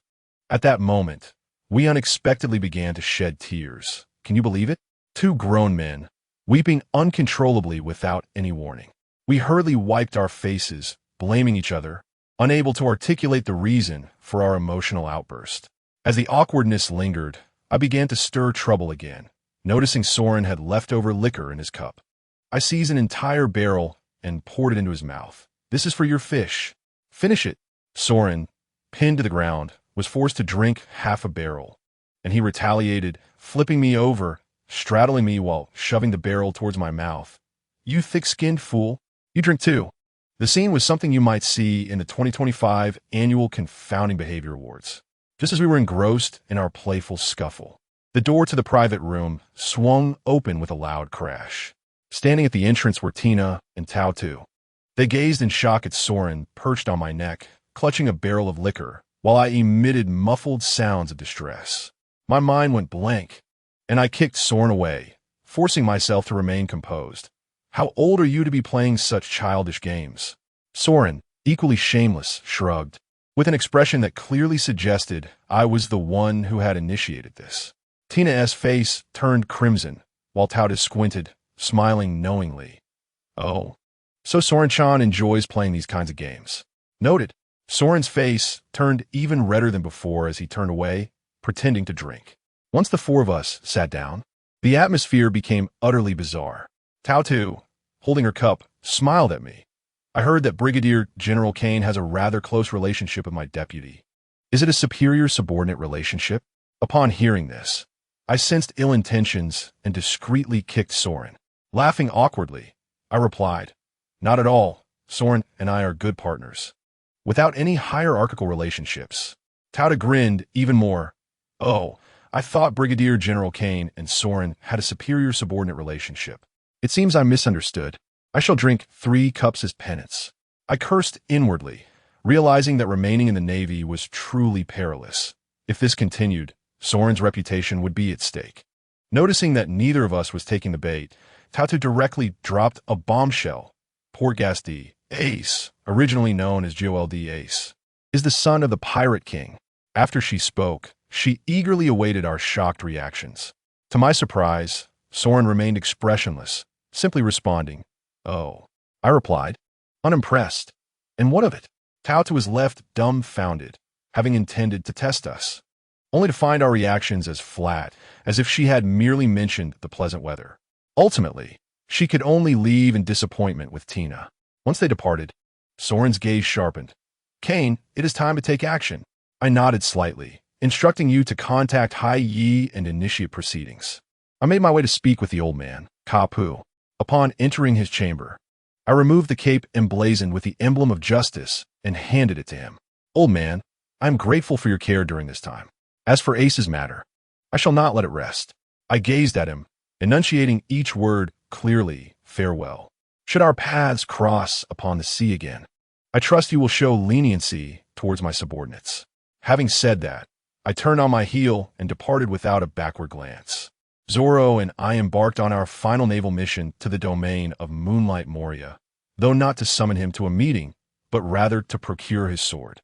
[SPEAKER 1] At that moment, we unexpectedly began to shed tears. Can you believe it? 2 grown men, weeping uncontrollably without any warning. We hurriedly wiped our faces, blaming each other, unable to articulate the reason for our emotional outburst. As the awkwardness lingered, I began to stir trouble again, noticing Soren had leftover liquor in his cup. I seized an entire barrel and poured it into his mouth. "This is for your fish. Finish it." Soren, pinned to the ground, was forced to drink half a barrel, and he retaliated, flipping me over, straddling me while shoving the barrel towards my mouth. "You thick-skinned fool. You drink too." The scene was something you might see in the 2025 annual Confounding Behavior Awards. Just as we were engrossed in our playful scuffle, the door to the private room swung open with a loud crash. Standing at the entrance were Tina and Tao Tu. They gazed in shock at Soren, perched on my neck, clutching a barrel of liquor, while I emitted muffled sounds of distress. My mind went blank, and I kicked Soren away, forcing myself to remain composed. "How old are you to be playing such childish games?" Soren, equally shameless, shrugged, with an expression that clearly suggested I was the one who had initiated this. Tina's face turned crimson, while Tauta squinted, smiling knowingly. "Oh, so Soren-chan enjoys playing these kinds of games." Noted. Soren's face turned even redder than before as he turned away, pretending to drink. Once the 4 of us sat down, the atmosphere became utterly bizarre. Tao Tu, holding her cup, smiled at me. "I heard that Brigadier General Kane has a rather close relationship with my deputy. Is it a superior-subordinate relationship?" Upon hearing this, I sensed ill intentions and discreetly kicked Soren. Laughing awkwardly, I replied, "Not at all. Soren and I are good partners." without any hierarchical relationships. Tauta grinned even more. Oh, I thought Brigadier General Kane and Soren had a superior subordinate relationship. It seems I misunderstood. I shall drink 3 cups as penance. I cursed inwardly, realizing that remaining in the Navy was truly perilous. If this continued, Soren's reputation would be at stake. Noticing that neither of us was taking the bait, Tauta directly dropped a bombshell. Portgasti, Ace, originally known as Jold Ace, is the son of the Pirate King. After she spoke, she eagerly awaited our shocked reactions. To my surprise, Soren remained expressionless, simply responding, "Oh." I replied, unimpressed. And what of it? Tauta was left dumbfounded, having intended to test us, only to find our reactions as flat, as if she had merely mentioned the pleasant weather. Ultimately, she could only leave in disappointment with Tina. Once they departed, Soren's gaze sharpened. "Kane, it is time to take action." I nodded slightly, instructing you to contact Hai Yi and initiate proceedings. I made my way to speak with the old man, Kapu. Upon entering his chamber, I removed the cape emblazoned with the emblem of justice and handed it to him. "Old man, I am grateful for your care during this time. As for Ace's matter, I shall not let it rest." I gazed at him, enunciating each word clearly, "Farewell. Should our paths cross upon the sea again, I trust you will show leniency towards my subordinates." Having said that, I turned on my heel and departed without a backward glance. Zoro and I embarked on our final naval mission to the domain of Moonlight Moria, though not to summon him to a meeting, but rather to procure his sword.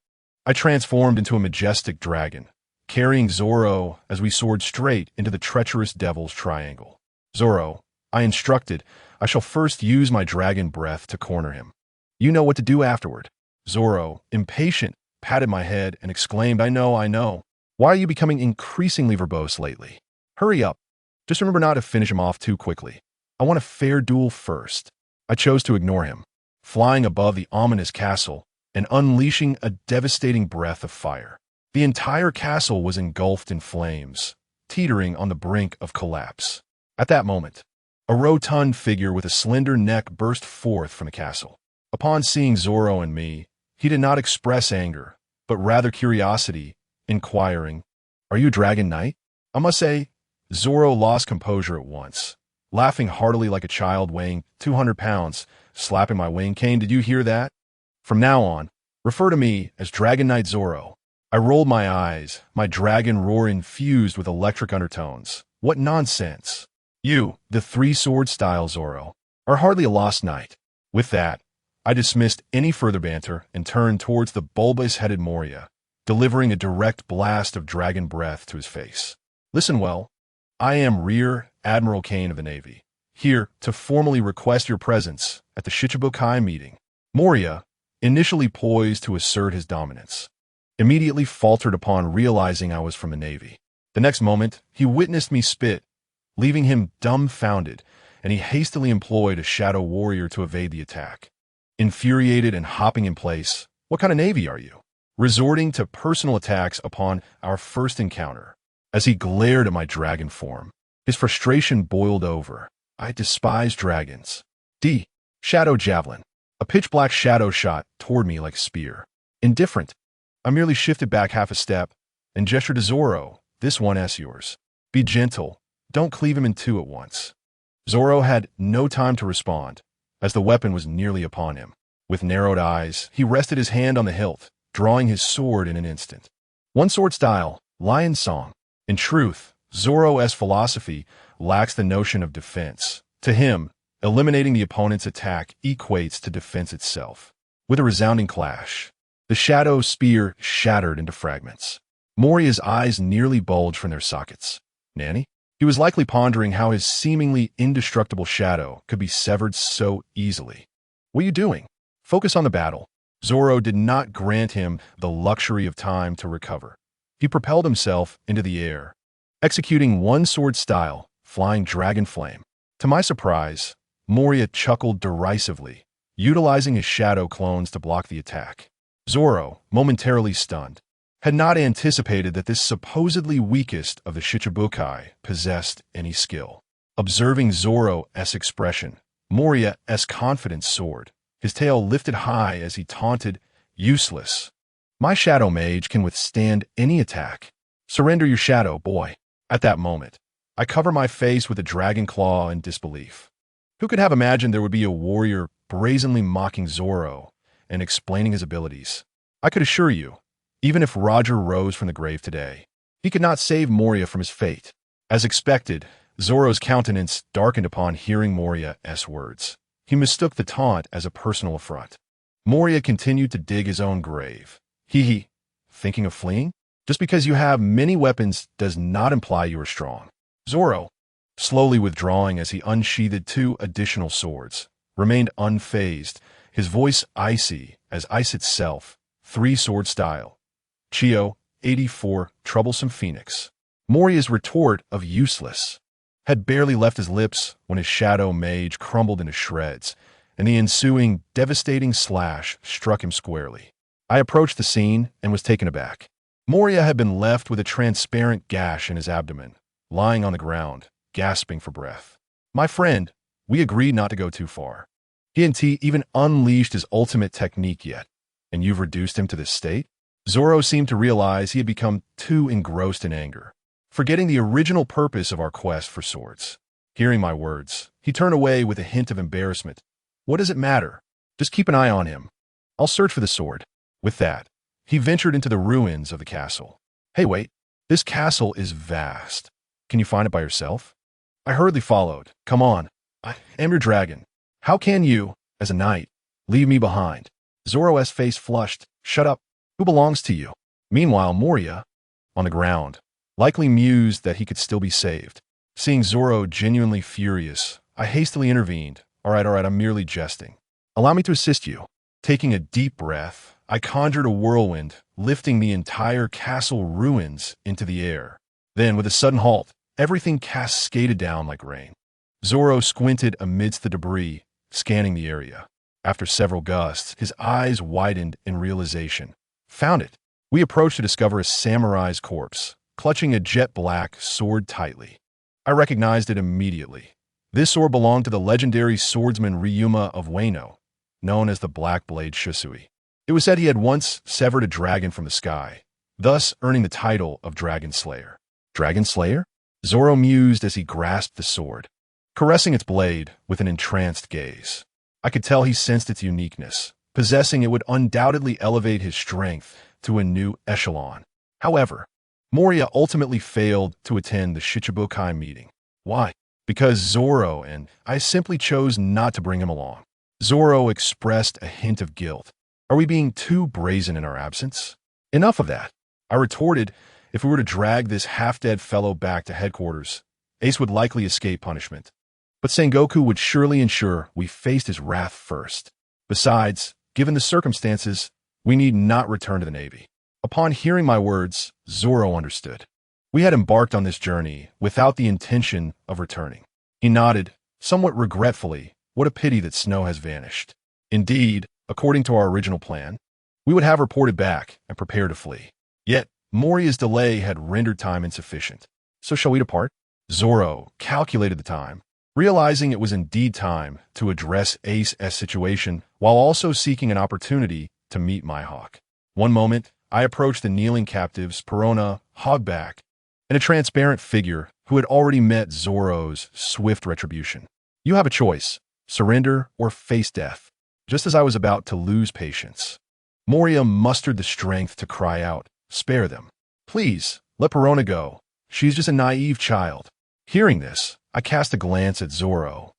[SPEAKER 1] I transformed into a majestic dragon, carrying Zoro as we soared straight into the treacherous Devil's Triangle. "Zoro," I instructed, "I shall first use my dragon breath to corner him. You know what to do afterward." Zoro, impatient, patted my head and exclaimed, I know. Why are you becoming increasingly verbose lately? Hurry up. Just remember not to finish him off too quickly. I want a fair duel first." I chose to ignore him, flying above the ominous castle and unleashing a devastating breath of fire. The entire castle was engulfed in flames, teetering on the brink of collapse. At that moment, a rotund figure with a slender neck burst forth from the castle. Upon seeing Zoro and me, he did not express anger, but rather curiosity, inquiring, "Are you a dragon knight?" I must say, Zoro lost composure at once, laughing heartily like a child weighing 200 pounds, slapping my wing. "Kane, did you hear that? From now on, refer to me as Dragon Knight Zoro." I rolled my eyes, my dragon roar infused with electric undertones. What nonsense! You, the three-sword style Zoro, are hardly a lost knight. With that, I dismissed any further banter and turned towards the bulbous-headed Moria, delivering a direct blast of dragon breath to his face. "Listen well. I am Rear Admiral Kane of the Navy, here to formally request your presence at the Shichibukai meeting." Moria, initially poised to assert his dominance, immediately faltered upon realizing I was from the Navy. The next moment, he witnessed me spit, leaving him dumbfounded, and he hastily employed a shadow warrior to evade the attack. Infuriated and hopping in place, "What kind of Navy are you?" Resorting to personal attacks upon our first encounter. As he glared at my dragon form, his frustration boiled over. I despise dragons. Shadow javelin. A pitch-black shadow shot toward me like a spear. Indifferent. I merely shifted back half a step and gestured to Zoro. "This one is yours. Be gentle. Don't cleave him in two at once." Zoro had no time to respond, as the weapon was nearly upon him. With narrowed eyes, he rested his hand on the hilt, drawing his sword in an instant. One sword style, lion song. In truth, Zoro's philosophy lacks the notion of defense. To him, eliminating the opponent's attack equates to defense itself. With a resounding clash, the shadow spear shattered into fragments. Moria's eyes nearly bulged from their sockets. Nanny? He was likely pondering how his seemingly indestructible shadow could be severed so easily. "What are you doing? Focus on the battle." Zoro did not grant him the luxury of time to recover. He propelled himself into the air, executing one sword style, flying dragon flame. To my surprise, Moria chuckled derisively, utilizing his shadow clones to block the attack. Zoro, momentarily stunned, had not anticipated that this supposedly weakest of the Shichibukai possessed any skill. Observing Zoro's expression, Moria's confidence soared. His tail lifted high as he taunted, Useless. My shadow mage can withstand any attack. Surrender your shadow, boy. At that moment, I cover my face with a dragon claw in disbelief. Who could have imagined there would be a warrior brazenly mocking Zoro and explaining his abilities? I could assure you, even if Roger rose from the grave today, he could not save Moria from his fate. As expected, Zoro's countenance darkened upon hearing Moria's words. He mistook the taunt as a personal affront. Moria continued to dig his own grave. Hee. Thinking of fleeing? Just because you have many weapons does not imply you are strong. Zoro, slowly withdrawing as he unsheathed 2 additional swords, remained unfazed, his voice icy as ice itself, 3-sword style. Chio, 84, troublesome phoenix. Moria's retort of useless had barely left his lips when his shadow mage crumbled into shreds, and the ensuing devastating slash struck him squarely. I approached the scene and was taken aback. Moria had been left with a transparent gash in his abdomen, lying on the ground, gasping for breath. My friend, we agreed not to go too far. He hadn't even unleashed his ultimate technique yet, and you've reduced him to this state? Zoro seemed to realize he had become too engrossed in anger, forgetting the original purpose of our quest for swords. Hearing my words, he turned away with a hint of embarrassment. What does it matter? Just keep an eye on him. I'll search for the sword. With that, he ventured into the ruins of the castle. Hey, wait. This castle is vast. Can you find it by yourself? I hurriedly followed. Come on. I am your dragon. How can you, as a knight, leave me behind? Zoro's face flushed. Shut up. Who belongs to you? Meanwhile, Moria, on the ground, likely mused that he could still be saved. Seeing Zoro genuinely furious, I hastily intervened. All right, I'm merely jesting. Allow me to assist you. Taking a deep breath, I conjured a whirlwind, lifting the entire castle ruins into the air. Then, with a sudden halt, everything cascaded down like rain. Zoro squinted amidst the debris, scanning the area. After several gusts, his eyes widened in realization. Found it. We approached to discover a samurai's corpse, clutching a jet-black sword tightly. I recognized it immediately. This sword belonged to the legendary swordsman Ryuma of Wano, known as the Black Blade Shisui. It was said he had once severed a dragon from the sky, thus earning the title of Dragon Slayer. Dragon Slayer? Zoro mused as he grasped the sword, caressing its blade with an entranced gaze. I could tell he sensed its uniqueness. Possessing it would undoubtedly elevate his strength to a new echelon. However, Moria ultimately failed to attend the Shichibukai meeting. Why? Because Zoro and I simply chose not to bring him along. Zoro expressed a hint of guilt. Are we being too brazen in our absence? Enough of that. I retorted, if we were to drag this half-dead fellow back to headquarters, Ace would likely escape punishment. But Sengoku would surely ensure we faced his wrath first. Besides, given the circumstances, we need not return to the Navy. Upon hearing my words, Zoro understood. We had embarked on this journey without the intention of returning. He nodded, somewhat regretfully. What a pity that Snow has vanished. Indeed, according to our original plan, we would have reported back and prepared to flee. Yet, Moria's delay had rendered time insufficient. So shall we depart? Zoro calculated the time, realizing it was indeed time to address Ace's situation while also seeking an opportunity to meet Mihawk. One moment, I approached the kneeling captives Perona, Hogback, and a transparent figure who had already met Zoro's swift retribution. You have a choice, surrender or face death. Just as I was about to lose patience, Moria mustered the strength to cry out, spare them. Please, let Perona go. She's just a naive child. Hearing this, I cast a glance at Zoro,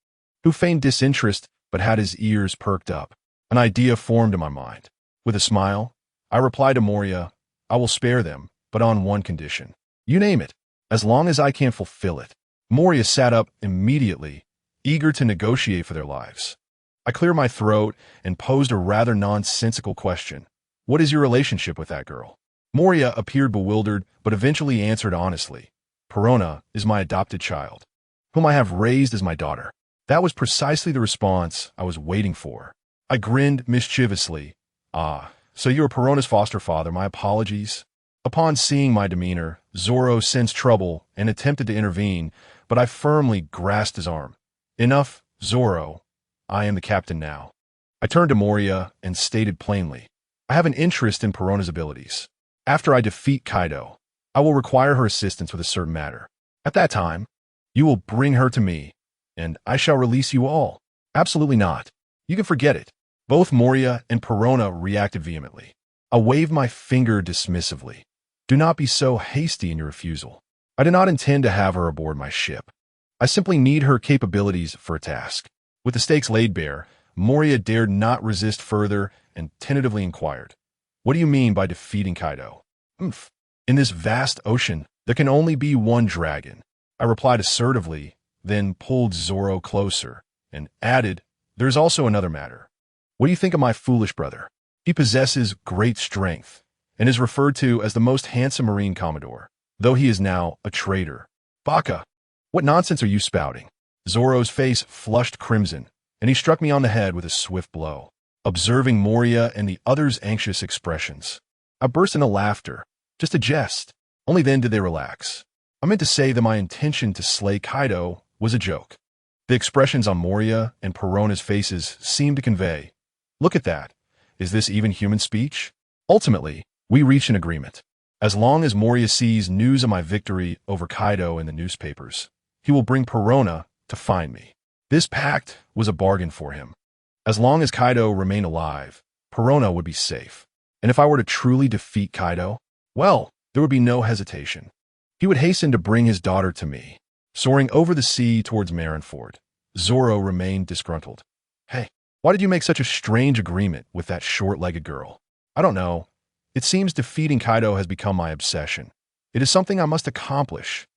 [SPEAKER 1] who feigned disinterest but had his ears perked up. An idea formed in my mind. With a smile, I replied to Moria, I will spare them, but on one condition. You name it, as long as I can fulfill it. Moria sat up immediately, eager to negotiate for their lives. I cleared my throat and posed a rather nonsensical question. What is your relationship with that girl? Moria appeared bewildered, but eventually answered honestly. Perona is my adopted child, whom I have raised as my daughter. That was precisely the response I was waiting for. I grinned mischievously. Ah, so you are Perona's foster father, my apologies. Upon seeing my demeanor, Zoro sensed trouble and attempted to intervene, but I firmly grasped his arm. Enough, Zoro. I am the captain now. I turned to Moria and stated plainly, I have an interest in Perona's abilities. After I defeat Kaido, I will require her assistance with a certain matter. At that time, you will bring her to me, and I shall release you all. Absolutely not. You can forget it. Both Moria and Perona reacted vehemently. I waved my finger dismissively. Do not be so hasty in your refusal. I do not intend to have her aboard my ship. I simply need her capabilities for a task. With the stakes laid bare, Moria dared not resist further and tentatively inquired, "What do you mean by defeating Kaido?" "Umph. In this vast ocean, there can only be one dragon." I replied assertively, then pulled Zoro closer and added, "There's also another matter. What do you think of my foolish brother? He possesses great strength and is referred to as the most handsome Marine Commodore, though he is now a traitor." "Baka, what nonsense are you spouting?" Zoro's face flushed crimson, and he struck me on the head with a swift blow. Observing Moria and the others' anxious expressions, I burst into laughter. Just a jest. Only then did they relax. I meant to say that my intention to slay Kaido was a joke. The expressions on Moria and Perona's faces seemed to convey, "Look at that. Is this even human speech?" Ultimately, we reached an agreement. As long as Moria sees news of my victory over Kaido in the newspapers, he will bring Perona to find me. This pact was a bargain for him. As long as Kaido remained alive, Perona would be safe. And if I were to truly defeat Kaido, well, there would be no hesitation. He would hasten to bring his daughter to me. Soaring over the sea towards Marineford, Zoro remained disgruntled. "Hey, why did you make such a strange agreement with that short-legged girl?" "I don't know. It seems defeating Kaido has become my obsession. It is something I must accomplish."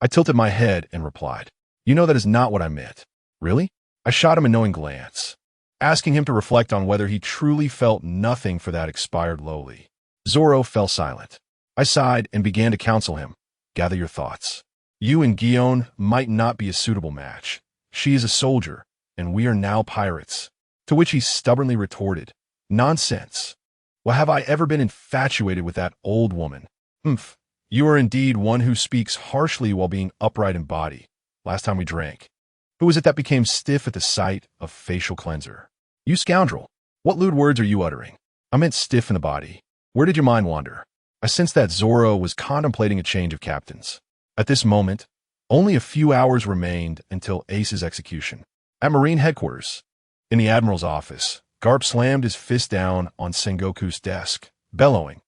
[SPEAKER 1] I tilted my head and replied, "You know that is not what I meant." "Really?" I shot him a knowing glance, asking him to reflect on whether he truly felt nothing for that expired lowly. Zoro fell silent. I sighed and began to counsel him. "Gather your thoughts. You and Gion might not be a suitable match. She is a soldier, and we are now pirates." To which he stubbornly retorted, "Nonsense. Well, have I ever been infatuated with that old woman?" "Humph. You are indeed one who speaks harshly while being upright in body. Last time we drank, who was it that became stiff at the sight of facial cleanser?" "You scoundrel. What lewd words are you uttering?" "I meant stiff in the body. Where did your mind wander?" I sensed that Zoro was contemplating a change of captains. At this moment, only a few hours remained until Ace's execution. At Marine headquarters, in the Admiral's office, Garp slammed his fist down on Sengoku's desk, bellowing,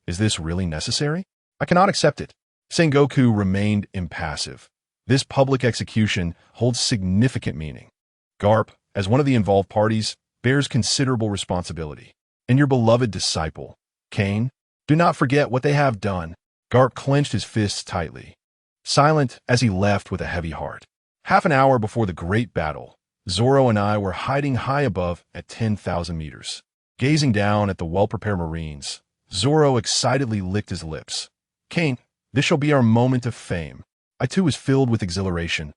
[SPEAKER 1] "Is this really necessary? I cannot accept it." Sengoku remained impassive. This public execution holds significant meaning. Garp, as one of the involved parties, bears considerable responsibility. And your beloved disciple, Kane, do not forget what they have done. Garp clenched his fists tightly, silent as he left with a heavy heart. Half an hour before the great battle, Zoro and I were hiding high above at 10,000 meters. Gazing down at the well-prepared Marines, Zoro excitedly licked his lips. "Kane, this shall be our moment of fame." I too was filled with exhilaration.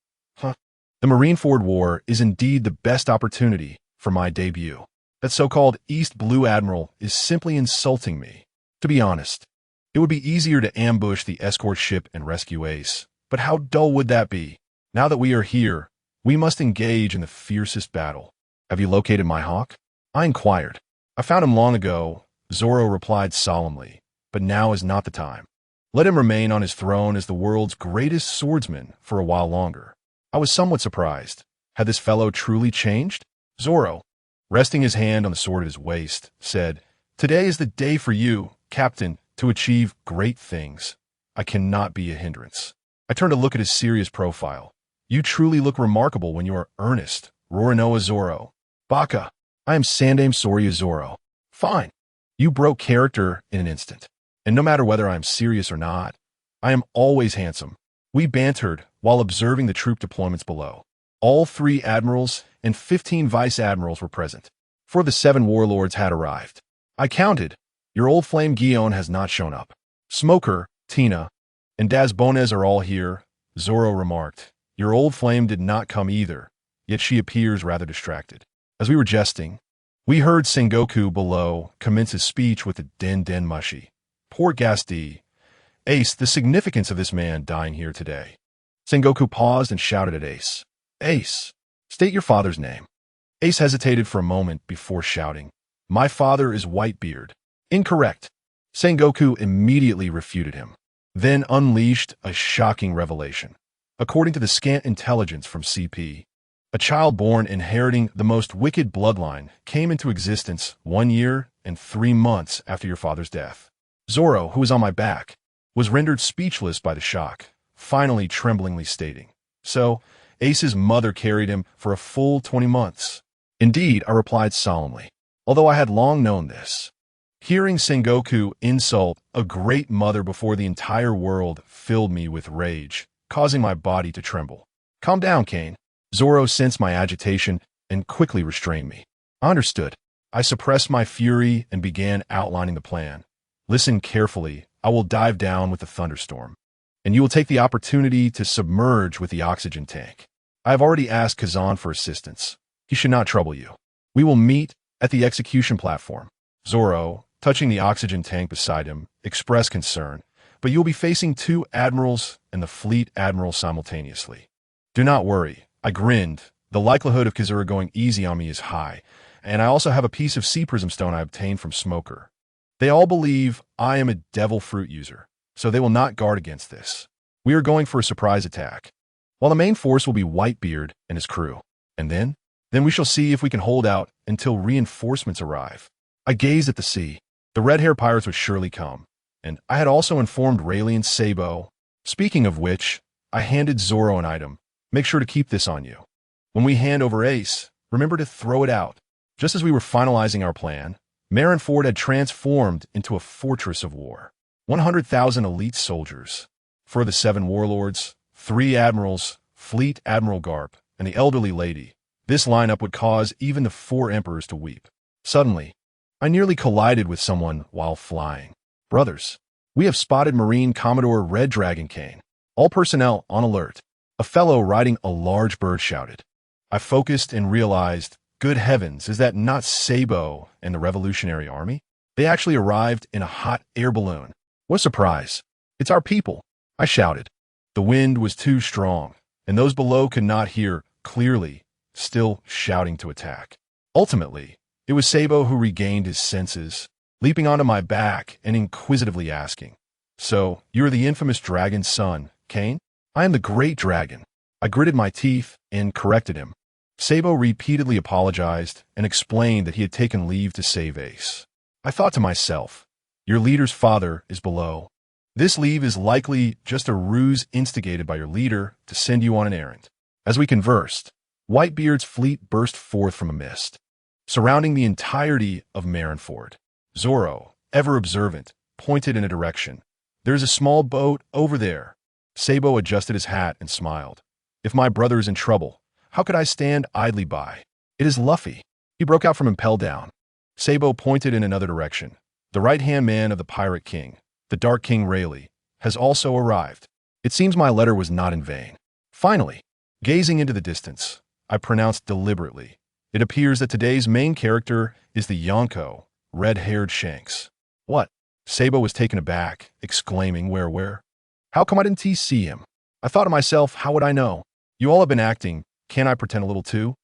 [SPEAKER 1] The Marineford War is indeed the best opportunity for my debut. That so-called East Blue Admiral is simply insulting me. To be honest, it would be easier to ambush the escort ship and rescue Ace, but how dull would that be? Now that we are here, we must engage in the fiercest battle. "Have you located my hawk?" I inquired. "I found him long ago," Zoro replied solemnly, "but now is not the time. Let him remain on his throne as the world's greatest swordsman for a while longer." I was somewhat surprised. Had this fellow truly changed? Zoro, resting his hand on the sword at his waist, said, "Today is the day for you, Captain, to achieve great things. I cannot be a hindrance." I turned to look at his serious profile. "You truly look remarkable when you are earnest, Roronoa Zoro." "Baka, I am Sandaime Soria Zoro." "Fine. You broke character in an instant. And no matter whether I am serious or not, I am always handsome." We bantered while observing the troop deployments below. All 3 admirals and 15 vice-admirals were present, for the 7 warlords had arrived. I counted. Your old flame Gion has not shown up. Smoker, Tina, and Dazbones are all here, Zoro remarked. Your old flame did not come either, yet she appears rather distracted. As we were jesting, we heard Sengoku below commence his speech with the den mushi. "Poor Gasti. Ace, the significance of this man dying here today." Sengoku paused and shouted at Ace. "Ace, state your father's name." Ace hesitated for a moment before shouting, "My father is Whitebeard." Incorrect. Sengoku immediately refuted him, then unleashed a shocking revelation. According to the scant intelligence from CP, a child born inheriting the most wicked bloodline came into existence 1 year and 3 months after your father's death. Zoro, who was on my back, was rendered speechless by the shock, finally tremblingly stating, "So, Ace's mother carried him for a full 20 months. Indeed, I replied solemnly, although I had long known this. Hearing Sengoku insult a great mother before the entire world filled me with rage, causing my body to tremble. Calm down, Kane. Zoro sensed my agitation and quickly restrained me. I understood. I suppressed my fury and began outlining the plan. Listen carefully. I will dive down with the thunderstorm, and you will take the opportunity to submerge with the oxygen tank. I have already asked Kazan for assistance. He should not trouble you. We will meet at the execution platform." Zoro, touching the oxygen tank beside him, expressed concern, "But you will be facing 2 admirals and the fleet admiral simultaneously." "Do not worry," I grinned. "The likelihood of Kazura going easy on me is high, and I also have a piece of sea prism stone I obtained from Smoker. They all believe I am a devil fruit user, so they will not guard against this. We are going for a surprise attack, while the main force will be Whitebeard and his crew. And then we shall see if we can hold out until reinforcements arrive." I gazed at the sea. The red-haired pirates would surely come, and I had also informed Rayleigh and Sabo. Speaking of which, I handed Zoro an item. "Make sure to keep this on you. When we hand over Ace, remember to throw it out." Just as we were finalizing our plan, Marineford had transformed into a fortress of war. 100,000 elite soldiers. For the 7 warlords, 3 admirals, Fleet Admiral Garp, and the elderly lady. This lineup would cause even the 4 emperors to weep. Suddenly, I nearly collided with someone while flying. "Brothers, we have spotted Marine Commodore Red Dragon Kane. All personnel on alert." A fellow riding a large bird shouted. I focused and realized, good heavens, is that not Sabo and the Revolutionary Army? They actually arrived in a hot air balloon. What a surprise. "It's our people," I shouted. The wind was too strong, and those below could not hear clearly, still shouting to attack. Ultimately, it was Sabo who regained his senses, leaping onto my back and inquisitively asking, "So, you're the infamous dragon's son, Kane?" "I am the great dragon." I gritted my teeth and corrected him. Sabo repeatedly apologized and explained that he had taken leave to save Ace. I thought to myself, your leader's father is below. This leave is likely just a ruse instigated by your leader to send you on an errand. As we conversed, Whitebeard's fleet burst forth from a mist, surrounding the entirety of Marineford. Zoro, ever observant, pointed in a direction. "There's a small boat over there." Sabo adjusted his hat and smiled. "If my brother is in trouble, how could I stand idly by? It is Luffy." He broke out from Impel Down. Sabo pointed in another direction. "The right-hand man of the Pirate King, the Dark King Rayleigh, has also arrived. It seems my letter was not in vain." Finally, gazing into the distance, I pronounced deliberately, "It appears that today's main character is the Yonko, red-haired Shanks." "What?" Sabo was taken aback, exclaiming, Where? How come I didn't see him?" I thought to myself, how would I know? You all have been acting. Can't I pretend a little too?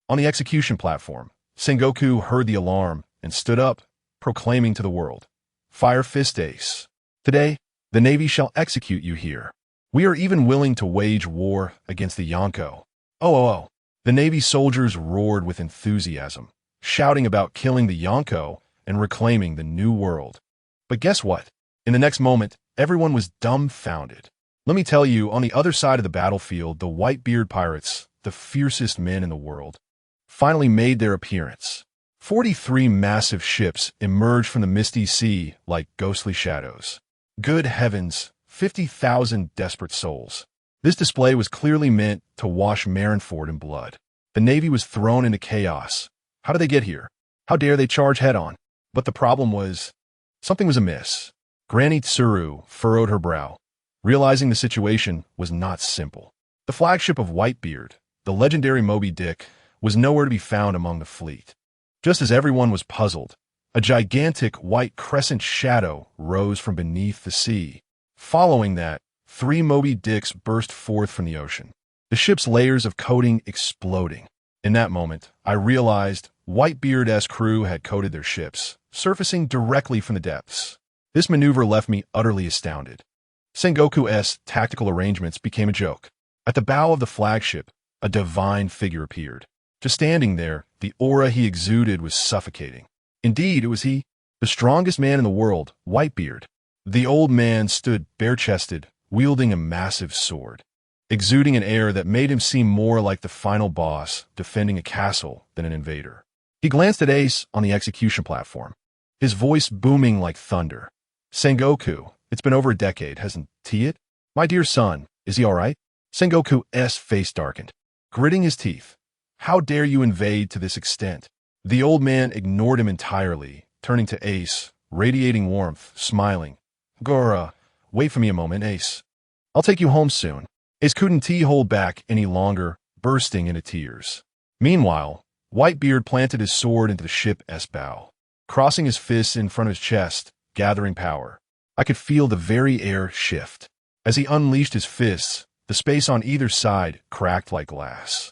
[SPEAKER 1] On the execution platform, Sengoku heard the alarm and stood up, proclaiming to the world, "Fire Fist Ace. Today, the Navy shall execute you here. We are even willing to wage war against the Yonko." Oh. The Navy soldiers roared with enthusiasm, shouting about killing the Yonko and reclaiming the New World. But guess what? In the next moment, everyone was dumbfounded. Let me tell you, on the other side of the battlefield, the Whitebeard pirates, the fiercest men in the world, finally made their appearance. 43 massive ships emerged from the misty sea like ghostly shadows. Good heavens, 50,000 desperate souls. This display was clearly meant to wash Marineford in blood. The Navy was thrown into chaos. How did they get here? How dare they charge head-on? But the problem was, something was amiss. Granny Tsuru furrowed her brow, realizing the situation was not simple. The flagship of Whitebeard, the legendary Moby Dick, was nowhere to be found among the fleet. Just as everyone was puzzled, a gigantic white crescent shadow rose from beneath the sea. Following that, 3 Moby Dicks burst forth from the ocean, the ship's layers of coating exploding. In that moment, I realized Whitebeard's crew had coated their ships, surfacing directly from the depths. This maneuver left me utterly astounded. Sengoku's tactical arrangements became a joke. At the bow of the flagship, a divine figure appeared. Just standing there, the aura he exuded was suffocating. Indeed, it was he, the strongest man in the world, Whitebeard. The old man stood bare-chested, wielding a massive sword, exuding an air that made him seem more like the final boss defending a castle than an invader. He glanced at Ace on the execution platform, his voice booming like thunder. "Sengoku, it's been over a decade, hasn't it? My dear son, is he all right?" Sengoku's face darkened, gritting his teeth. "How dare you invade to this extent?" The old man ignored him entirely, turning to Ace, radiating warmth, smiling. "Gora, wait for me a moment, Ace. I'll take you home soon." Ace couldn't hold back any longer, bursting into tears. Meanwhile, Whitebeard planted his sword into the ship's bow, crossing his fists in front of his chest, gathering power. I could feel the very air shift. As he unleashed his fists, the space on either side cracked like glass.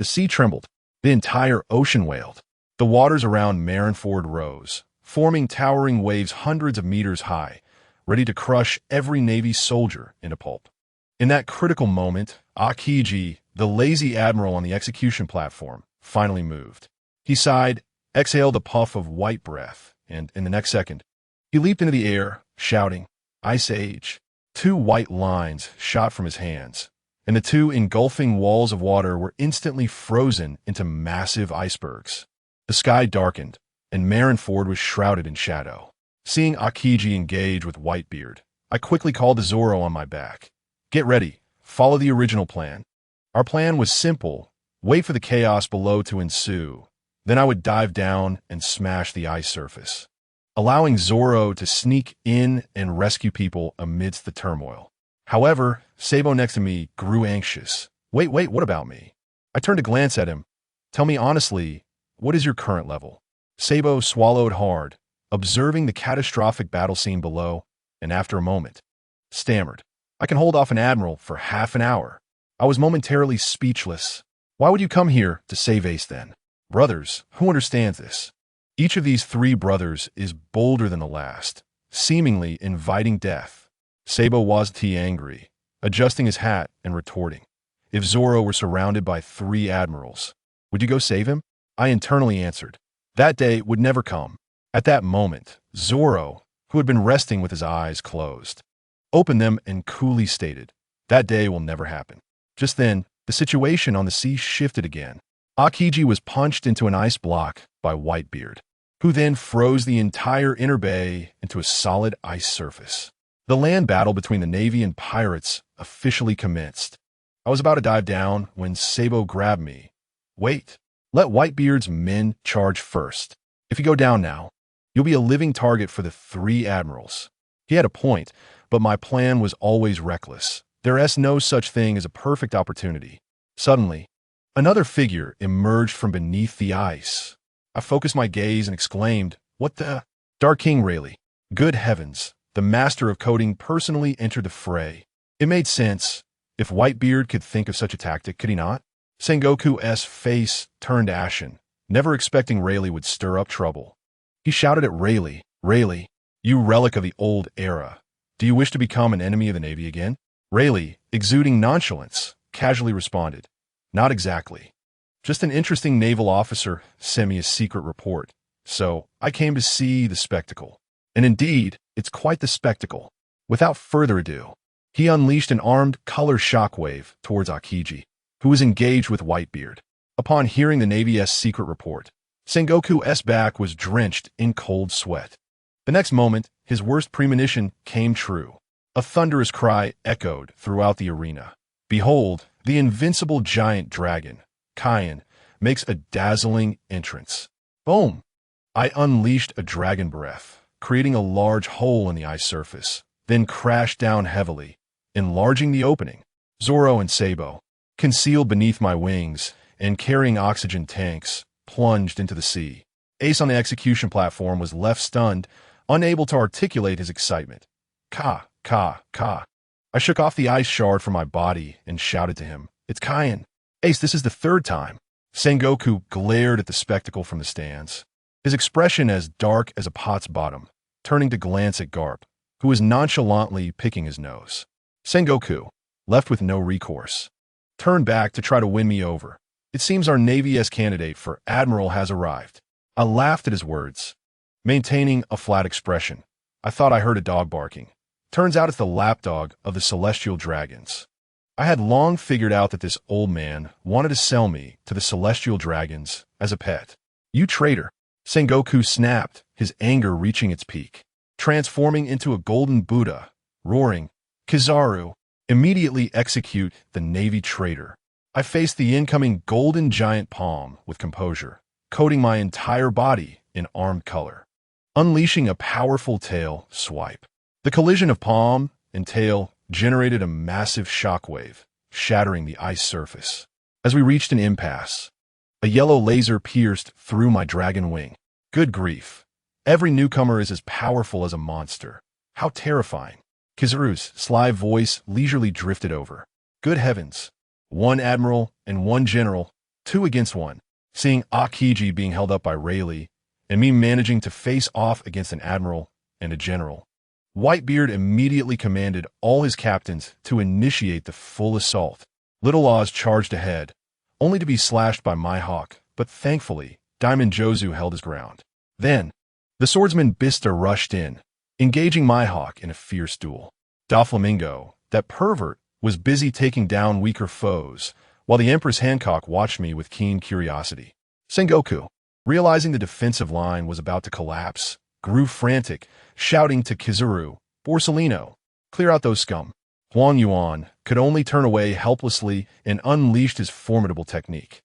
[SPEAKER 1] The sea trembled. The entire ocean wailed. The waters around Marineford rose, forming towering waves hundreds of meters high, ready to crush every Navy soldier into pulp. In that critical moment, Akiji, the lazy admiral on the execution platform, finally moved. He sighed, exhaled a puff of white breath, and in the next second, he leaped into the air, shouting, "Ice Age." 2 white lines shot from his hands, and the 2 engulfing walls of water were instantly frozen into massive icebergs. The sky darkened, and Marineford was shrouded in shadow. Seeing Akiji engage with Whitebeard, I quickly called to Zoro on my back. "Get ready. Follow the original plan." Our plan was simple. Wait for the chaos below to ensue. Then I would dive down and smash the ice surface, allowing Zoro to sneak in and rescue people amidst the turmoil. However, Sabo next to me grew anxious. Wait, what about me?" I turned to glance at him. "Tell me honestly, what is your current level?" Sabo swallowed hard, observing the catastrophic battle scene below, and after a moment, stammered, "I can hold off an admiral for half an hour." I was momentarily speechless. Why would you come here to save Ace then? Brothers, who understands this? Each of these 3 brothers is bolder than the last, seemingly inviting death. Sabo wasn't angry, adjusting his hat and retorting. If Zoro were surrounded by 3 admirals, would you go save him? I internally answered. That day would never come. At that moment, Zoro, who had been resting with his eyes closed, opened them and coolly stated, "That day will never happen." Just then, the situation on the sea shifted again. Akiji was punched into an ice block by Whitebeard, who then froze the entire inner bay into a solid ice surface. The land battle between the Navy and pirates officially commenced. I was about to dive down when Sabo grabbed me. "Wait, let Whitebeard's men charge first. If you go down now, you'll be a living target for the 3 admirals." He had a point, but my plan was always reckless. There is no such thing as a perfect opportunity. Suddenly, another figure emerged from beneath the ice. I focused my gaze and exclaimed, "What the?" Dark King Rayleigh. Good heavens, the master of coding personally entered the fray. It made sense. If Whitebeard could think of such a tactic, could he not? Sengoku's face turned ashen, never expecting Rayleigh would stir up trouble. He shouted at Rayleigh, "Rayleigh, you relic of the old era. Do you wish to become an enemy of the Navy again?" Rayleigh, exuding nonchalance, casually responded, "Not exactly. Just an interesting naval officer sent me a secret report, so I came to see the spectacle." And indeed, it's quite the spectacle. Without further ado, he unleashed an armed color shockwave towards Akiji, who was engaged with Whitebeard. Upon hearing the Navy's secret report, Sengoku's back was drenched in cold sweat. The next moment, his worst premonition came true. A thunderous cry echoed throughout the arena. Behold, the invincible giant dragon, Kane, makes a dazzling entrance. Boom! I unleashed a dragon breath, creating a large hole in the ice surface, then crashed down heavily, enlarging the opening. Zoro and Sabo, concealed beneath my wings and carrying oxygen tanks, plunged into the sea. Ace on the execution platform was left stunned, unable to articulate his excitement. Ka. I shook off the ice shard from my body and shouted to him, "It's Kane." "Ace, this is the 3rd time." Sengoku glared at the spectacle from the stands, his expression as dark as a pot's bottom, turning to glance at Garp, who was nonchalantly picking his nose. Sengoku, left with no recourse, turned back to try to win me over. It seems our Navy's candidate for Admiral has arrived. I laughed at his words, maintaining a flat expression. I thought I heard a dog barking. Turns out it's the lapdog of the Celestial Dragons. I had long figured out that this old man wanted to sell me to the Celestial Dragons as a pet. You traitor! Sengoku snapped, his anger reaching its peak, transforming into a golden Buddha, roaring, Kizaru, immediately execute the Navy traitor. I faced the incoming golden giant palm with composure, coating my entire body in armed color, unleashing a powerful tail swipe. The collision of palm and tail generated a massive shockwave, shattering the ice surface. As we reached an impasse, a yellow laser pierced through my dragon wing. Good grief. Every newcomer is as powerful as a monster. How terrifying. Kizaru's sly voice leisurely drifted over. Good heavens. One admiral and one general, 2 against 1. Seeing Akiji being held up by Rayleigh, and me managing to face off against an admiral and a general. Whitebeard immediately commanded all his captains to initiate the full assault. Little Oz charged ahead, only to be slashed by my hawk, but thankfully, Diamond Jozu held his ground. Then, the swordsman Bista rushed in, engaging my hawk in a fierce duel. Doflamingo, that pervert, was busy taking down weaker foes, while the Empress Hancock watched me with keen curiosity. Sengoku, realizing the defensive line was about to collapse, grew frantic, shouting to Kizaru, Borsellino, clear out those scum. Huang Yuan could only turn away helplessly and unleashed his formidable technique.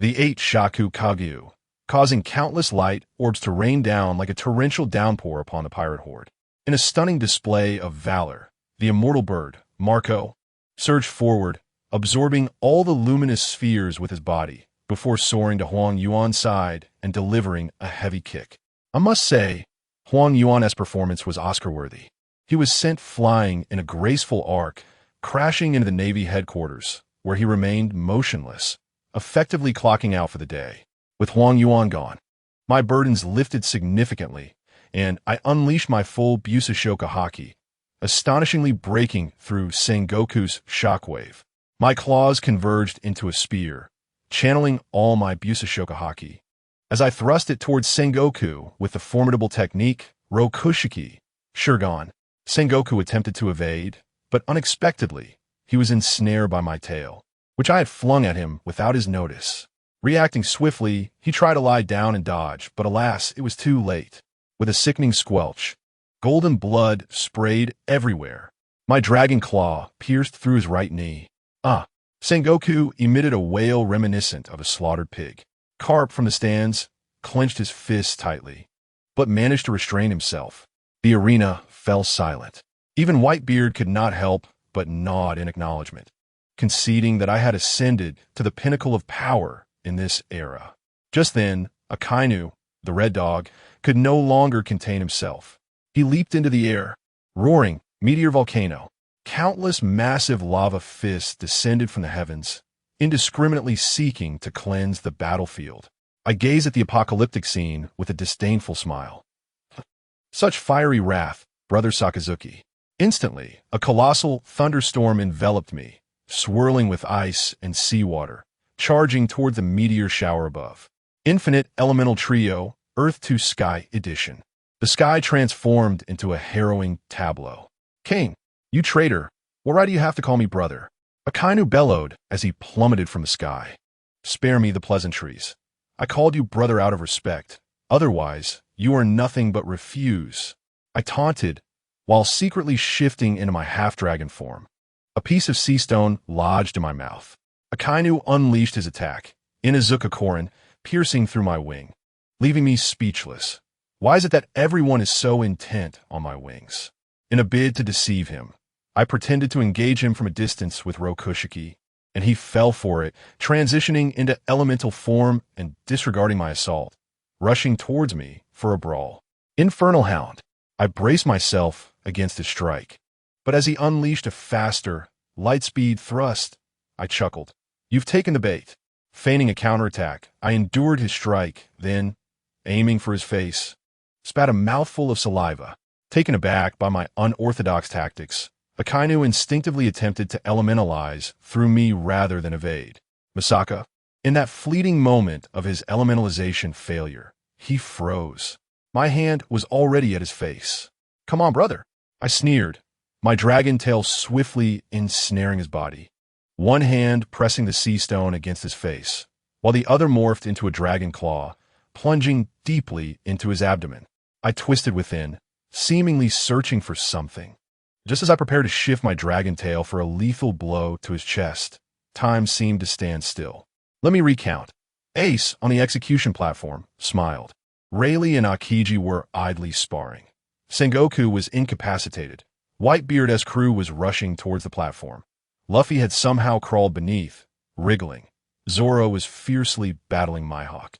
[SPEAKER 1] The 8 Shaku Kagyu, causing countless light orbs to rain down like a torrential downpour upon the pirate horde. In a stunning display of valor, the immortal bird, Marco, surged forward, absorbing all the luminous spheres with his body, before soaring to Huang Yuan's side and delivering a heavy kick. I must say, Huang Yuan's performance was Oscar-worthy. He was sent flying in a graceful arc, crashing into the Navy headquarters, where he remained motionless, effectively clocking out for the day. With Huang Yuan gone, my burdens lifted significantly, and I unleashed my full Busashoka haki, astonishingly breaking through Sengoku's shockwave. My claws converged into a spear, channeling all my Busashoka haki. As I thrust it towards Sengoku with the formidable technique, Rokushiki, Shurgon, Sengoku attempted to evade, but unexpectedly, he was ensnared by my tail, which I had flung at him without his notice. Reacting swiftly, he tried to lie down and dodge, but alas, it was too late. With a sickening squelch, golden blood sprayed everywhere. My dragon claw pierced through his right knee. Sengoku emitted a wail reminiscent of a slaughtered pig. Karp from the stands clenched his fists tightly, but managed to restrain himself. The arena fell silent. Even Whitebeard could not help but nod in acknowledgement, conceding that I had ascended to the pinnacle of power in this era. Just then, Akainu, the red dog, could no longer contain himself. He leaped into the air, roaring, meteor volcano. Countless massive lava fists descended from the heavens, indiscriminately seeking to cleanse the battlefield. I gazed at the apocalyptic scene with a disdainful smile. Such fiery wrath, Brother Sakazuki. Instantly, a colossal thunderstorm enveloped me, swirling with ice and seawater, charging toward the meteor shower above. Infinite Elemental Trio, Earth to Sky Edition. The sky transformed into a harrowing tableau. Kane, you traitor, why do you have to call me brother? Akainu bellowed as he plummeted from the sky. Spare me the pleasantries. I called you brother out of respect. Otherwise, you are nothing but refuse. I taunted, while secretly shifting into my half-dragon form. A piece of sea stone lodged in my mouth. Akainu unleashed his attack, Inazuka Korin, piercing through my wing, leaving me speechless. Why is it that everyone is so intent on my wings? In a bid to deceive him, I pretended to engage him from a distance with Rokushiki, and he fell for it, transitioning into elemental form and disregarding my assault, rushing towards me for a brawl. Infernal Hound. I braced myself against his strike, but as he unleashed a faster, light-speed thrust, I chuckled. You've taken the bait. Feigning a counterattack, I endured his strike, then, aiming for his face, spat a mouthful of saliva. Taken aback by my unorthodox tactics, Akainu instinctively attempted to elementalize through me rather than evade. Masaka, in that fleeting moment of his elementalization failure, he froze. My hand was already at his face. "Come on, brother," I sneered, my dragon tail swiftly ensnaring his body. One hand pressing the sea stone against his face, while the other morphed into a dragon claw, plunging deeply into his abdomen. I twisted within, seemingly searching for something. Just as I prepared to shift my dragon tail for a lethal blow to his chest, time seemed to stand still. Let me recount. Ace, on the execution platform, smiled. Rayleigh and Akiji were idly sparring. Sengoku was incapacitated. Whitebeard's crew was rushing towards the platform. Luffy had somehow crawled beneath, wriggling. Zoro was fiercely battling Mihawk.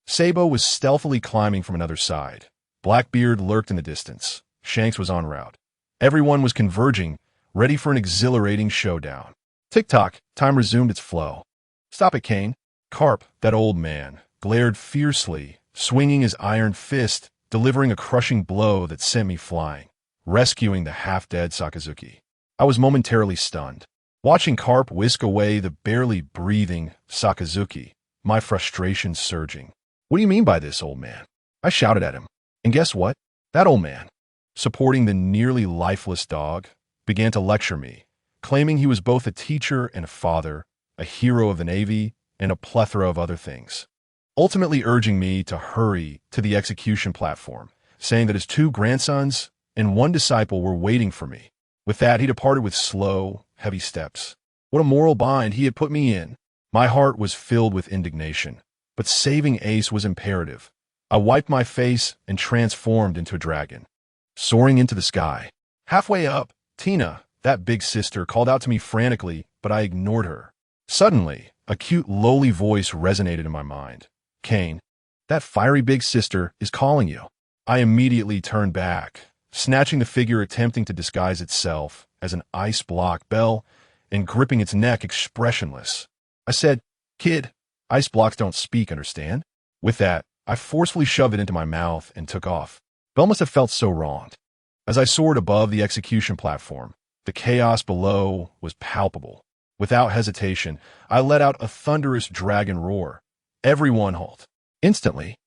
[SPEAKER 1] Sabo was stealthily climbing from another side. Blackbeard lurked in the distance. Shanks was en route. Everyone was converging, ready for an exhilarating showdown. Tick-tock, time resumed its flow. "Stop it, Kane." Carp, that old man, glared fiercely, swinging his iron fist, delivering a crushing blow that sent me flying, rescuing the half-dead Sakazuki. I was momentarily stunned. Watching Carp whisk away the barely breathing Sakazuki, my frustration surging. "What do you mean by this, old man?" I shouted at him. And guess what? That old man, supporting the nearly lifeless dog, began to lecture me, claiming he was both a teacher and a father, a hero of the Navy, and a plethora of other things, ultimately urging me to hurry to the execution platform, saying that his 2 grandsons and 1 disciple were waiting for me. With that, he departed with slow, heavy steps. What a moral bind he had put me in. My heart was filled with indignation, but saving Ace was imperative. I wiped my face and transformed into a dragon, soaring into the sky. Halfway up, Tina, that big sister, called out to me frantically, but I ignored her. Suddenly, a cute, lowly voice resonated in my mind. "Kane, that fiery big sister is calling you." I immediately turned back, snatching the figure attempting to disguise itself as an ice block bell and gripping its neck expressionless. I said, "Kid, ice blocks don't speak, understand?" With that, I forcefully shoved it into my mouth and took off. Bell must have felt so wronged. As I soared above the execution platform, the chaos below was palpable. Without hesitation, I let out a thunderous dragon roar. Everyone halt. Instantly,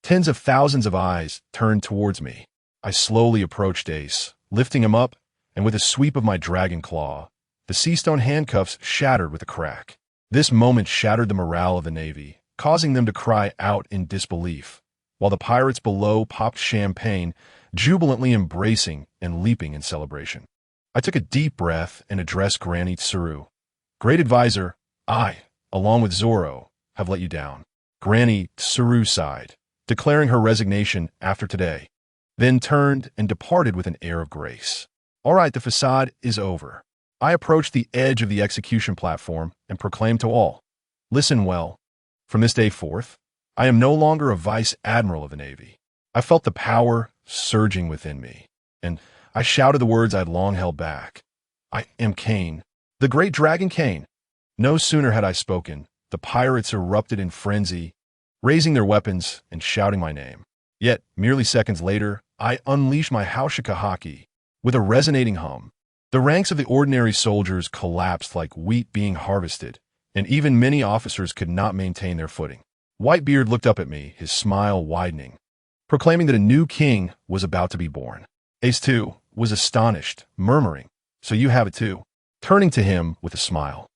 [SPEAKER 1] tens of thousands of eyes turned towards me. I slowly approached Ace, lifting him up, and with a sweep of my dragon claw, the sea stone handcuffs shattered with a crack. This moment shattered the morale of the Navy, causing them to cry out in disbelief, while the pirates below popped champagne, jubilantly embracing and leaping in celebration. I took a deep breath and addressed Granny Tsuru. "Great advisor, I, along with Zoro, have let you down." Granny Tsuru sighed, declaring her resignation after today, then turned and departed with an air of grace. All right, the facade is over. I approached the edge of the execution platform and proclaimed to all, "Listen well. From this day forth, I am no longer a vice admiral of the Navy." I felt the power surging within me, and I shouted the words I'd long held back. "I am Kane, the great dragon Kane." No sooner had I spoken, the pirates erupted in frenzy, raising their weapons and shouting my name. Yet, merely seconds later, I unleashed my Haushika Haki with a resonating hum. The ranks of the ordinary soldiers collapsed like wheat being harvested, and even many officers could not maintain their footing. Whitebeard looked up at me, his smile widening, proclaiming that a new king was about to be born. Ace, too, was astonished, murmuring, "So you have it too?" Turning to him with a smile,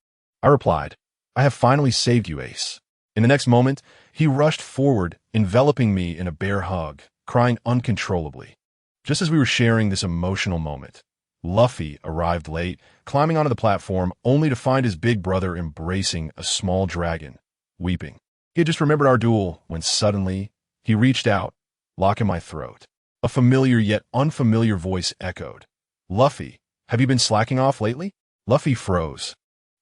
[SPEAKER 1] I replied, "I have finally saved you, Ace." In the next moment, he rushed forward, enveloping me in a bear hug, crying uncontrollably. Just as we were sharing this emotional moment, Luffy arrived late, climbing onto the platform only to find his big brother embracing a small dragon, weeping. He had just remembered our duel when suddenly he reached out, locking my throat. A familiar yet unfamiliar voice echoed, "Luffy, have you been slacking off lately?" Luffy froze,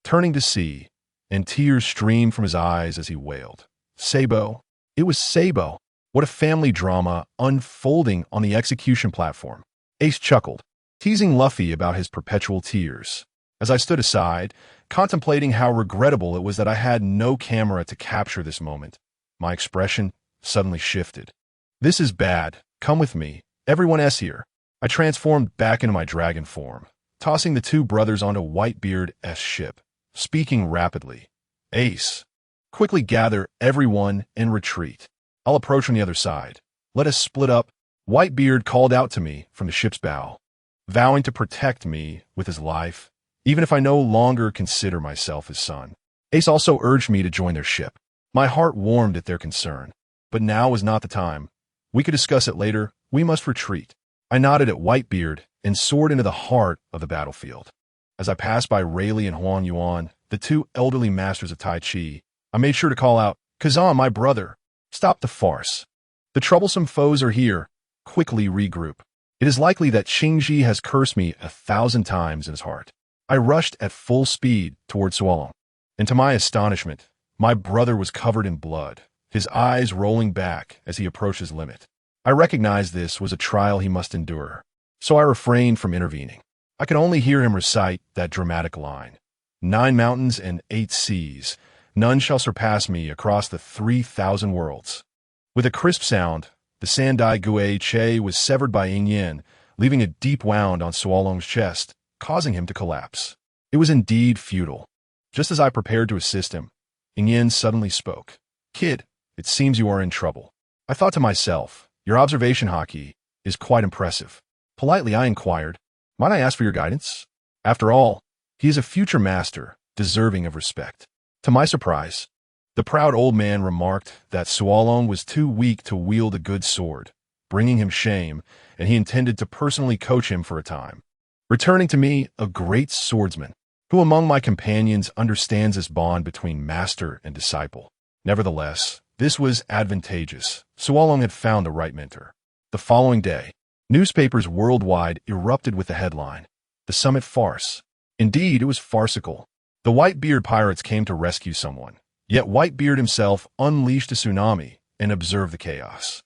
[SPEAKER 1] turning to see, and tears streamed from his eyes as he wailed. Sabo. It was Sabo. What a family drama unfolding on the execution platform. Ace chuckled, teasing Luffy about his perpetual tears. As I stood aside, contemplating how regrettable it was that I had no camera to capture this moment, my expression suddenly shifted. "This is bad. Come with me. Everyone else here." I transformed back into my dragon form, tossing the two brothers onto Whitebeard's ship, speaking rapidly. "Ace, quickly gather everyone and retreat. I'll approach on the other side. Let us split up." Whitebeard called out to me from the ship's bow, vowing to protect me with his life, even if I no longer consider myself his son. Ace also urged me to join their ship. My heart warmed at their concern, but now was not the time. "We could discuss it later. We must retreat." I nodded at Whitebeard and soared into the heart of the battlefield. As I passed by Rayleigh and Huang Yuan, the two elderly masters of Tai Chi, I made sure to call out, "Kazan, my brother, stop the farce. The troublesome foes are here. Quickly regroup. It is likely that Qingji has cursed me 1,000 times in his heart." I rushed at full speed toward Suolong, and to my astonishment, my brother was covered in blood, his eyes rolling back as he approached his limit. I recognized this was a trial he must endure, so I refrained from intervening. I could only hear him recite that dramatic line, "9 mountains and 8 seas, none shall surpass me across the 3,000 worlds." With a crisp sound, the Sandai Gue Che was severed by Ying Yin, leaving a deep wound on Suolong's chest, causing him to collapse. It was indeed futile. Just as I prepared to assist him, Ying Yin suddenly spoke. "Kid, it seems you are in trouble." I thought to myself, "Your observation hockey is quite impressive." Politely, I inquired, "Might I ask for your guidance?" After all, he is a future master, deserving of respect. To my surprise, the proud old man remarked that Suolong was too weak to wield a good sword, bringing him shame, and he intended to personally coach him for a time, returning to me a great swordsman, who among my companions understands this bond between master and disciple. Nevertheless, this was advantageous. Suolong had found the right mentor. The following day, newspapers worldwide erupted with the headline, "The Summit Farce." Indeed, it was farcical. The Whitebeard pirates came to rescue someone, yet Whitebeard himself unleashed a tsunami and observed the chaos.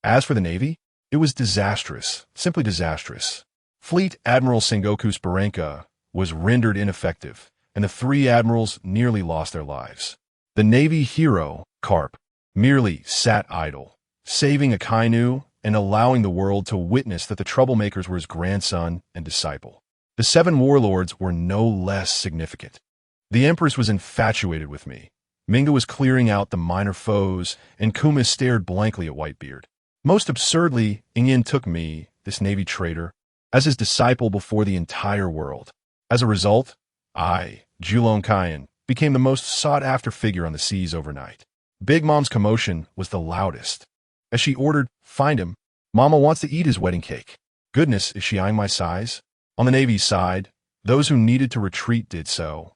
[SPEAKER 1] As for the Navy, it was disastrous, simply disastrous. Fleet Admiral Sengoku Sparenka was rendered ineffective, and the 3 admirals nearly lost their lives. The Navy hero, Karp, merely sat idle, saving a Kainu and allowing the world to witness that the troublemakers were his grandson and disciple. The 7 warlords were no less significant. The Empress was infatuated with me. Minga was clearing out the minor foes, and Kuma stared blankly at Whitebeard. Most absurdly, Ingyin took me, this Navy traitor, as his disciple before the entire world. As a result, I, Julong Kaiyan, became the most sought-after figure on the seas overnight. Big Mom's commotion was the loudest. As she ordered, "Find him. Mama wants to eat his wedding cake." Goodness, is she eyeing my size? On the Navy's side, those who needed to retreat did so.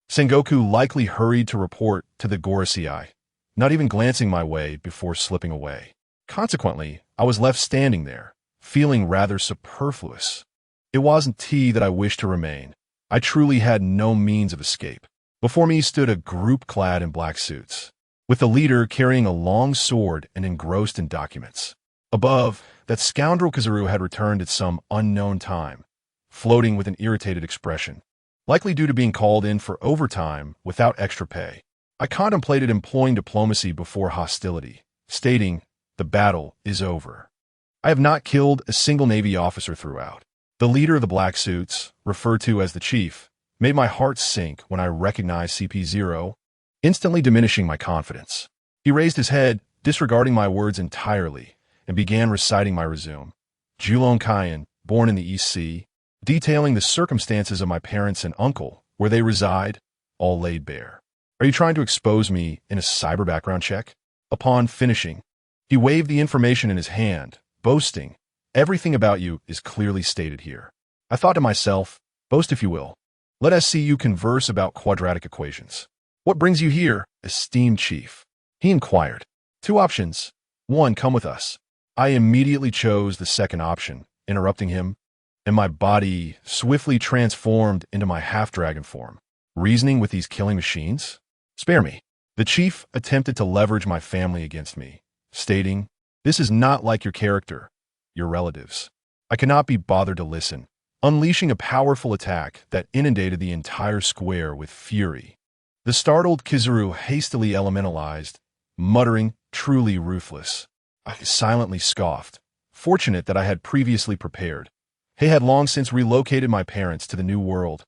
[SPEAKER 1] Sengoku likely hurried to report to the Gorosei, not even glancing my way before slipping away. Consequently, I was left standing there, feeling rather superfluous. It wasn't tea that I wished to remain. I truly had no means of escape. Before me stood a group clad in black suits, with the leader carrying a long sword and engrossed in documents. Above, that scoundrel Kazuru had returned at some unknown time, floating with an irritated expression, likely due to being called in for overtime without extra pay. I contemplated employing diplomacy before hostility, stating, "The battle is over." I have not killed a single Navy officer throughout. The leader of the black suits, referred to as the chief, made my heart sink when I recognized CP0, instantly diminishing my confidence. He raised his head, disregarding my words entirely, and began reciting my resume. Julong Kaiyan, born in the East Sea, detailing the circumstances of my parents and uncle, where they reside, all laid bare. "Are you trying to expose me in a cyber background check?" Upon finishing, he waved the information in his hand, boasting, "Everything about you is clearly stated here." I thought to myself, boast if you will. Let us see you converse about quadratic equations. "What brings you here, esteemed chief?" he inquired. 2 options. 1, come with us. I immediately chose the second option, interrupting him, and my body swiftly transformed into my half-dragon form. Reasoning with these killing machines? Spare me. The chief attempted to leverage my family against me, stating, "This is not like your character, your relatives." I cannot be bothered to listen. unleashing a powerful attack that inundated the entire square with fury. The startled Kizaru hastily elementalized, muttering, "Truly ruthless." I silently scoffed, fortunate that I had previously prepared. He had long since relocated my parents to the new world.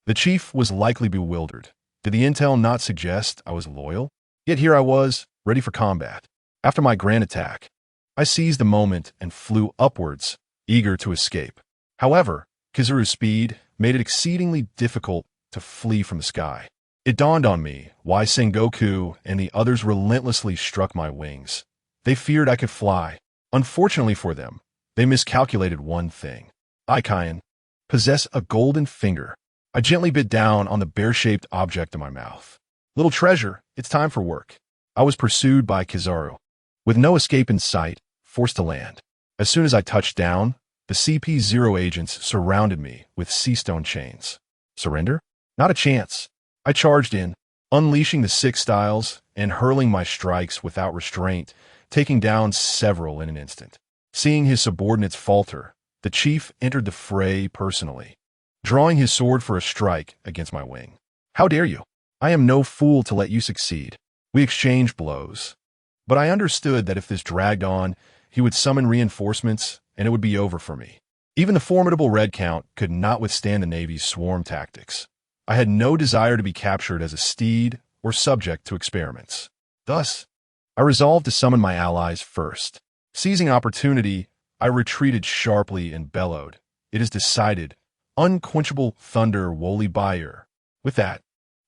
[SPEAKER 1] The chief was likely bewildered. Did the intel not suggest I was loyal? Yet here I was, ready for combat. After my grand attack, I seized the moment and flew upwards, eager to escape. However, Kizaru's speed made it exceedingly difficult to flee from the sky. It dawned on me why Sengoku and the others relentlessly struck my wings. They feared I could fly. Unfortunately for them, they miscalculated one thing. I, Kayan, possess a golden finger. I gently bit down on the bear-shaped object in my mouth. Little treasure, it's time for work. I was pursued by Kizaru. With no escape in sight, forced to land. As soon as I touched down, the CP0 agents surrounded me with sea stone chains. Surrender? Not a chance. I charged in, unleashing the 6 styles and hurling my strikes without restraint, taking down several in an instant. Seeing his subordinates falter, the chief entered the fray personally, drawing his sword for a strike against my wing. How dare you? I am no fool to let you succeed. We exchanged blows. But I understood that if this dragged on, he would summon reinforcements and it would be over for me. Even the formidable Red Count could not withstand the Navy's swarm tactics. I had no desire to be captured as a steed or subject to experiments. Thus, I resolved to summon my allies first. Seizing opportunity, I retreated sharply and bellowed, "It is decided. Unquenchable thunder, Woli Bayer." With that,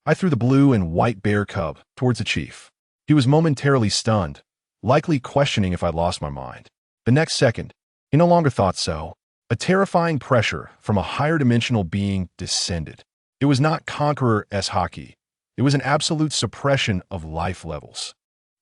[SPEAKER 1] I threw the blue and white bear cub towards the chief. He was momentarily stunned, likely questioning if I'd lost my mind. The next second, he no longer thought so. A terrifying pressure from a higher dimensional being descended. It was not Conqueror-S hockey. It was an absolute suppression of life levels.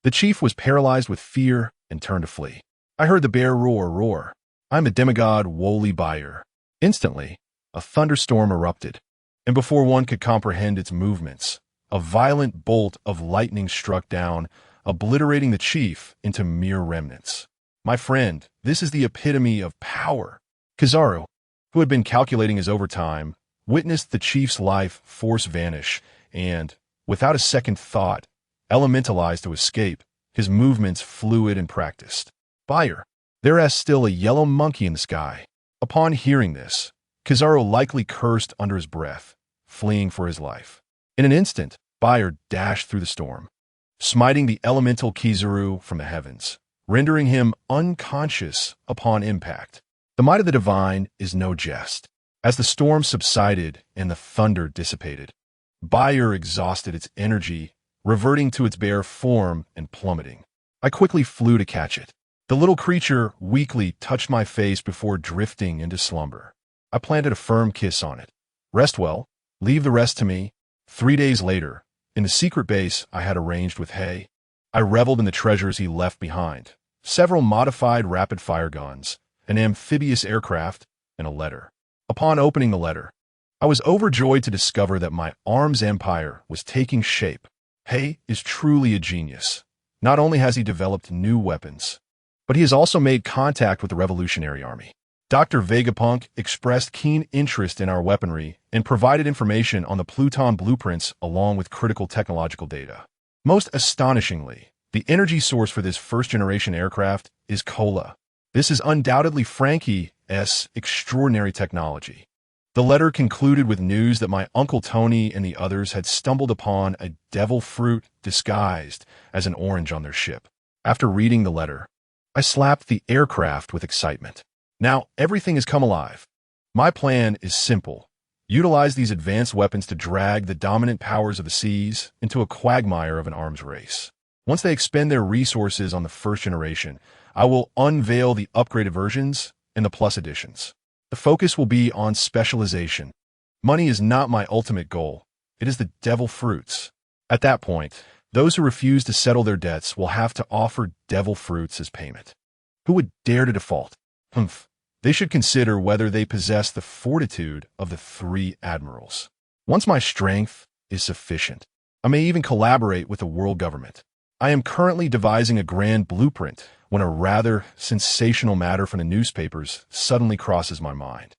[SPEAKER 1] The chief was paralyzed with fear and turned to flee. I heard the bear roar. I'm a demigod Woli Bayer. Instantly, a thunderstorm erupted, and before one could comprehend its movements, a violent bolt of lightning struck down, obliterating the chief into mere remnants. My friend, this is the epitome of power. Kizaru, who had been calculating his overtime, witnessed the chief's life force vanish and, without a second thought, elementalized to escape, his movements fluid and practiced. Bayer, there is still a yellow monkey in the sky. Upon hearing this, Kizaru likely cursed under his breath, fleeing for his life. In an instant, Bayer dashed through the storm, smiting the elemental Kizaru from the heavens, rendering him unconscious upon impact. The might of the divine is no jest. As the storm subsided and the thunder dissipated, Bayer exhausted its energy, reverting to its bare form and plummeting. I quickly flew to catch it. The little creature weakly touched my face before drifting into slumber. I planted a firm kiss on it. Rest well, leave the rest to me. 3 days later, in the secret base I had arranged with Hay, I reveled in the treasures he left behind. Several modified rapid-fire guns, an amphibious aircraft, and a letter. Upon opening the letter, I was overjoyed to discover that my arms empire was taking shape. Hay is truly a genius. Not only has he developed new weapons, but he has also made contact with the Revolutionary Army. Dr. Vegapunk expressed keen interest in our weaponry and provided information on the Pluton blueprints along with critical technological data. Most astonishingly, the energy source for this first-generation aircraft is cola. This is undoubtedly Frankie's extraordinary technology. The letter concluded with news that my Uncle Tony and the others had stumbled upon a devil fruit disguised as an orange on their ship. After reading the letter, I slapped the aircraft with excitement. Now, everything has come alive. My plan is simple. Utilize these advanced weapons to drag the dominant powers of the seas into a quagmire of an arms race. Once they expend their resources on the first generation, I will unveil the upgraded versions and the plus editions. The focus will be on specialization. Money is not my ultimate goal. It is the devil fruits. At that point, those who refuse to settle their debts will have to offer devil fruits as payment. Who would dare to default? They should consider whether they possess the fortitude of the 3 admirals. Once my strength is sufficient, I may even collaborate with the world government. I am currently devising a grand blueprint when a rather sensational matter from the newspapers suddenly crosses my mind.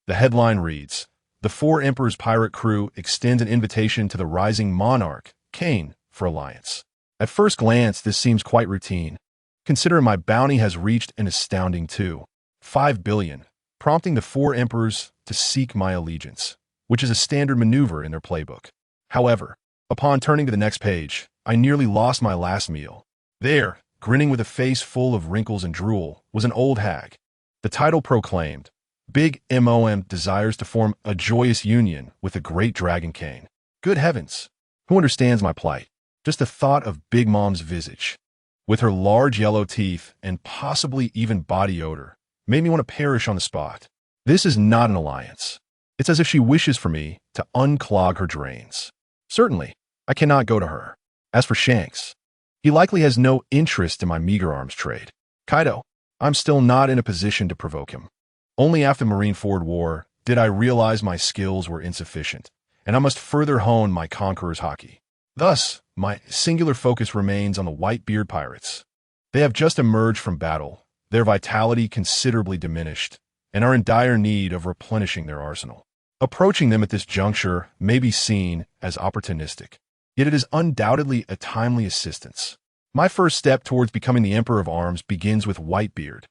[SPEAKER 1] The headline reads, "The Four Emperors Pirate Crew extends an invitation to the rising monarch, Kane, for alliance." At first glance, this seems quite routine, considering my bounty has reached an astounding 2.5 billion, prompting the four emperors to seek my allegiance, which is a standard maneuver in their playbook. However, upon turning to the next page, I nearly lost my last meal. There, grinning with a face full of wrinkles and drool, was an old hag. The title proclaimed, "Big Mom desires to form a joyous union with the great dragon Kane." Good heavens! Who understands my plight? Just the thought of Big Mom's visage, with her large yellow teeth and possibly even body odor, made me want to perish on the spot. This is not an alliance. It's as if she wishes for me to unclog her drains. Certainly, I cannot go to her. As for Shanks, he likely has no interest in my meager arms trade. Kaido, I'm still not in a position to provoke him. Only after the Marineford War did I realize my skills were insufficient, and I must further hone my conqueror's haki. Thus, my singular focus remains on the Whitebeard pirates. They have just emerged from battle, their vitality considerably diminished, and are in dire need of replenishing their arsenal. Approaching them at this juncture may be seen as opportunistic, yet it is undoubtedly a timely assistance. My first step towards becoming the Emperor of Arms begins with Whitebeard.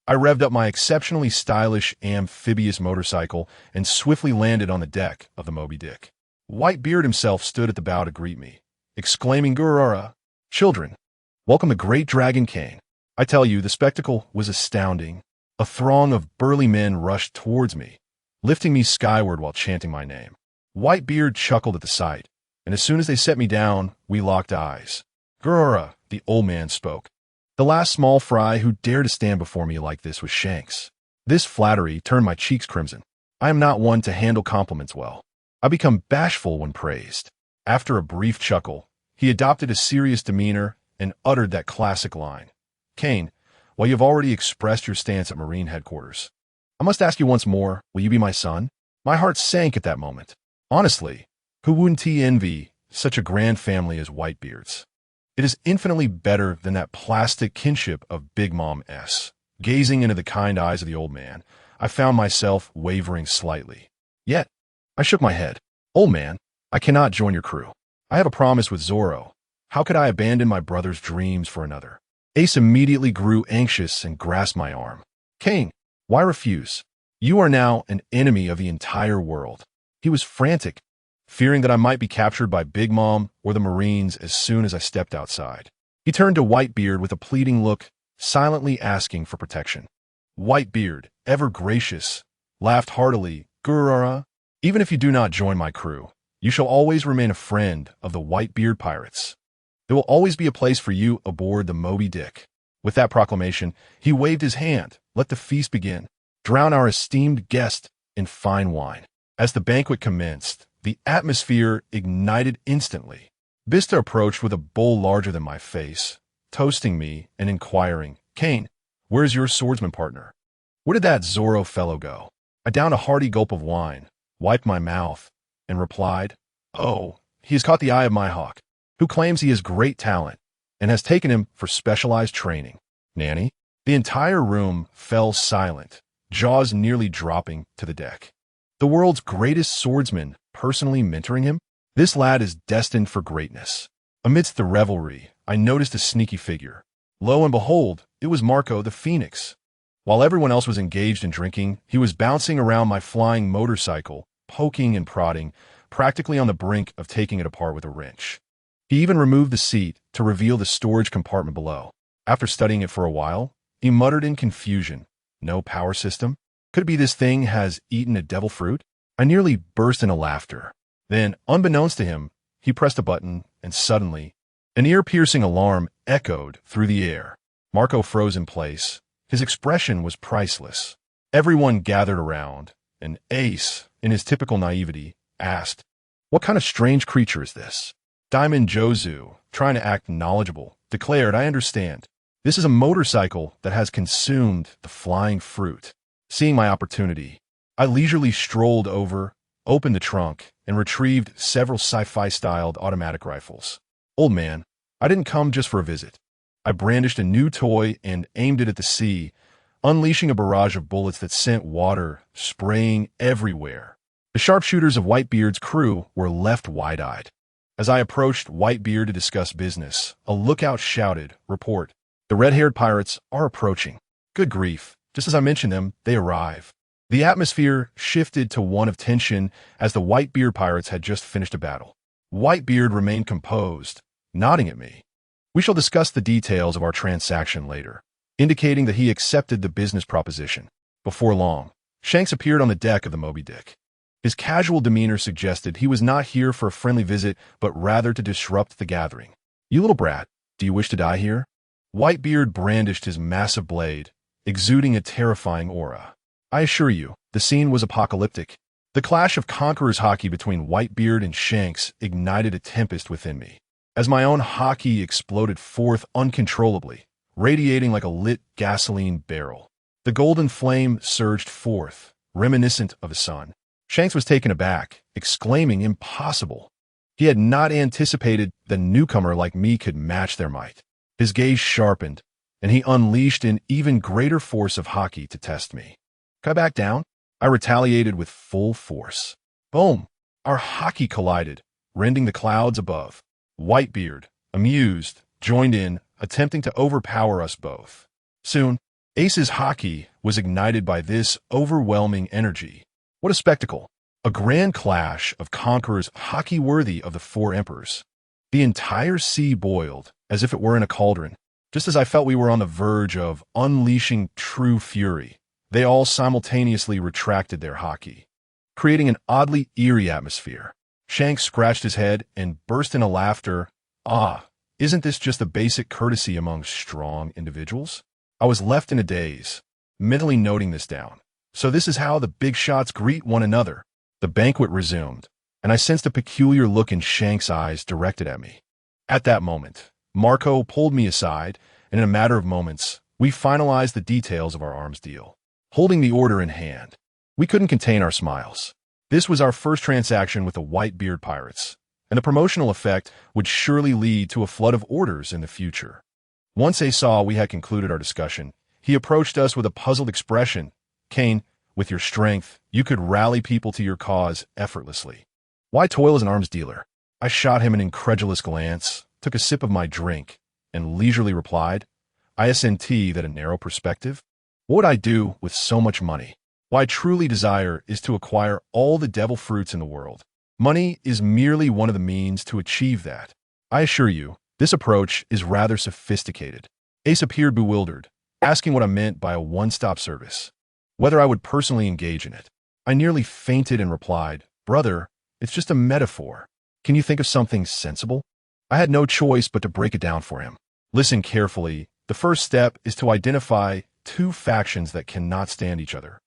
[SPEAKER 1] I revved up my exceptionally stylish amphibious motorcycle and swiftly landed on the deck of the Moby Dick. Whitebeard himself stood at the bow to greet me, exclaiming, "Gurura, children, welcome the great dragon Kane." I tell you, the spectacle was astounding. A throng of burly men rushed towards me, lifting me skyward while chanting my name. Whitebeard chuckled at the sight, and as soon as they set me down, we locked eyes. "Gurura," the old man spoke. "The last small fry who dared to stand before me like this was Shanks." This flattery turned my cheeks crimson. I am not one to handle compliments well. I become bashful when praised. After a brief chuckle, he adopted a serious demeanor and uttered that classic line, "Kane, while you have already expressed your stance at Marine headquarters, I must ask you once more, will you be my son?" My heart sank at that moment. Honestly, who wouldn't envy such a grand family as Whitebeard's? It is infinitely better than that plastic kinship of Big Mom S. Gazing into the kind eyes of the old man, I found myself wavering slightly. Yet, I shook my head. "Old man, I cannot join your crew. I have a promise with Zoro. How could I abandon my brother's dreams for another?" Ace immediately grew anxious and grasped my arm. "Kane, why refuse? You are now an enemy of the entire world." He was frantic, fearing that I might be captured by Big Mom or the Marines as soon as I stepped outside. He turned to Whitebeard with a pleading look, silently asking for protection. Whitebeard, ever gracious, laughed heartily. "Gurura, even if you do not join my crew, you shall always remain a friend of the Whitebeard pirates. There will always be a place for you aboard the Moby Dick." With that proclamation, he waved his hand. "Let the feast begin. Drown our esteemed guest in fine wine." As the banquet commenced, the atmosphere ignited instantly. Bista approached with a bowl larger than my face, toasting me and inquiring, "Kane, where's your swordsman partner? Where did that Zoro fellow go?" I downed a hearty gulp of wine, wiped my mouth, and replied, "Oh, he has caught the eye of my hawk, who claims he has great talent and has taken him for specialized training." Nanny? The entire room fell silent, jaws nearly dropping to the deck. The world's greatest swordsman personally mentoring him? This lad is destined for greatness. Amidst the revelry, I noticed a sneaky figure. Lo and behold, it was Marco the Phoenix. While everyone else was engaged in drinking, he was bouncing around my flying motorcycle, poking and prodding, practically on the brink of taking it apart with a wrench. He even removed the seat to reveal the storage compartment below. After studying it for a while, he muttered in confusion, "No power system? Could it be this thing has eaten a devil fruit?" I nearly burst into laughter. Then, unbeknownst to him, he pressed a button, and suddenly, an ear-piercing alarm echoed through the air. Marco froze in place. His expression was priceless. Everyone gathered around, and Ace, in his typical naivety, asked, "What kind of strange creature is this?" Diamond Jozu, trying to act knowledgeable, declared, "I understand. This is a motorcycle that has consumed the flying fruit." Seeing my opportunity, I leisurely strolled over, opened the trunk, and retrieved several sci-fi-styled automatic rifles. "Old man, I didn't come just for a visit." I brandished a new toy and aimed it at the sea, unleashing a barrage of bullets that sent water spraying everywhere. The sharpshooters of Whitebeard's crew were left wide-eyed. As I approached Whitebeard to discuss business, a lookout shouted, "Report. The red-haired pirates are approaching." Good grief. Just as I mentioned them, they arrive. The atmosphere shifted to one of tension as the Whitebeard pirates had just finished a battle. Whitebeard remained composed, nodding at me. "We shall discuss the details of our transaction later," indicating that he accepted the business proposition. Before long, Shanks appeared on the deck of the Moby Dick. His casual demeanor suggested he was not here for a friendly visit, but rather to disrupt the gathering. "You little brat, do you wish to die here?" Whitebeard brandished his massive blade, exuding a terrifying aura. I assure you, the scene was apocalyptic. The clash of conquerors' hockey between Whitebeard and Shanks ignited a tempest within me, as my own hockey exploded forth uncontrollably, radiating like a lit gasoline barrel. The golden flame surged forth, reminiscent of the sun. Shanks was taken aback, exclaiming, "Impossible." He had not anticipated the newcomer like me could match their might. His gaze sharpened, and he unleashed an even greater force of hockey to test me. "Can I back down?" I retaliated with full force. Boom! Our hockey collided, rending the clouds above. Whitebeard, amused, joined in, attempting to overpower us both. Soon, Ace's hockey was ignited by this overwhelming energy. What a spectacle! A grand clash of conquerors hockey worthy of the four emperors. The entire sea boiled, as if it were in a cauldron. Just as I felt we were on the verge of unleashing true fury, they all simultaneously retracted their hockey, creating an oddly eerie atmosphere. Shanks scratched his head and burst into laughter. "Ah, isn't this just a basic courtesy among strong individuals?" I was left in a daze, mentally noting this down. So this is how the big shots greet one another. The banquet resumed, and I sensed a peculiar look in Shanks' eyes directed at me. At that moment, Marco pulled me aside, and in a matter of moments, we finalized the details of our arms deal. Holding the order in hand, we couldn't contain our smiles. This was our first transaction with the Whitebeard pirates, and the promotional effect would surely lead to a flood of orders in the future. Once they saw we had concluded our discussion, he approached us with a puzzled expression. "Kane, with your strength, you could rally people to your cause effortlessly. Why toil as an arms dealer?" I shot him an incredulous glance, took a sip of my drink, and leisurely replied, "I assent that a narrow perspective. What would I do with so much money? What I truly desire is to acquire all the devil fruits in the world. Money is merely one of the means to achieve that. I assure you, this approach is rather sophisticated." Ace appeared bewildered, asking what I meant by a one-stop service, whether I would personally engage in it. I nearly fainted and replied, "Brother, it's just a metaphor. Can you think of something sensible?" I had no choice but to break it down for him. "Listen carefully. The first step is to identify two factions that cannot stand each other,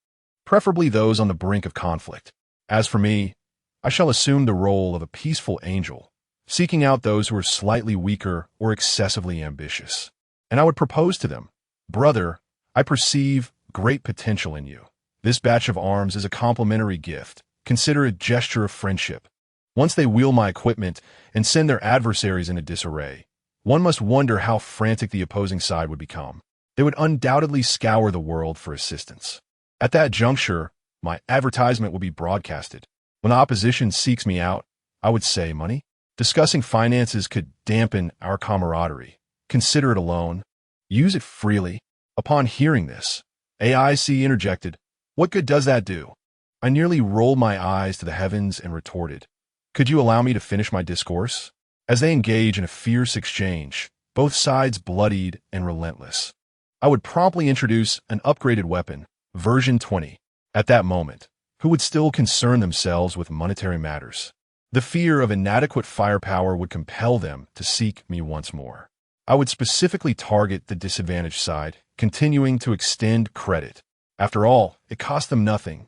[SPEAKER 1] preferably those on the brink of conflict. As for me, I shall assume the role of a peaceful angel, seeking out those who are slightly weaker or excessively ambitious. And I would propose to them, 'Brother, I perceive great potential in you. This batch of arms is a complimentary gift. Consider it a gesture of friendship.' Once they wheel my equipment and send their adversaries into disarray, one must wonder how frantic the opposing side would become. They would undoubtedly scour the world for assistance. At that juncture, my advertisement will be broadcasted. When the opposition seeks me out, I would say, 'Money? Discussing finances could dampen our camaraderie. Consider it a loan. Use it freely.'" Upon hearing this, AIC interjected, "What good does that do?" I nearly rolled my eyes to the heavens and retorted, "Could you allow me to finish my discourse?" As they engage in a fierce exchange, both sides bloodied and relentless, I would promptly introduce an upgraded weapon, version 20. At that moment, who would still concern themselves with monetary matters? The fear of inadequate firepower would compel them to seek me once more. I would specifically target the disadvantaged side, continuing to extend credit. After all, it cost them nothing.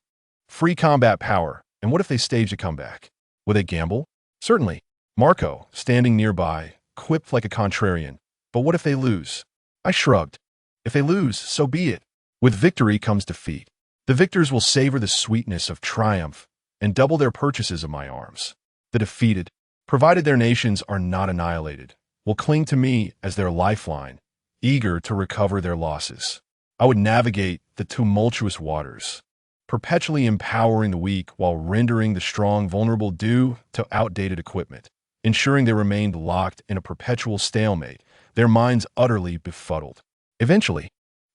[SPEAKER 1] Free combat power, and what if they staged a comeback? Would they gamble? Certainly. Marco, standing nearby, quipped like a contrarian, "But what if they lose?" I shrugged. If they lose, so be it. With victory comes defeat. The victors will savor the sweetness of triumph and double their purchases of my arms. The defeated, provided their nations are not annihilated, will cling to me as their lifeline, eager to recover their losses. I would navigate the tumultuous waters, perpetually empowering the weak while rendering the strong vulnerable due to outdated equipment, ensuring they remained locked in a perpetual stalemate, their minds utterly befuddled. Eventually,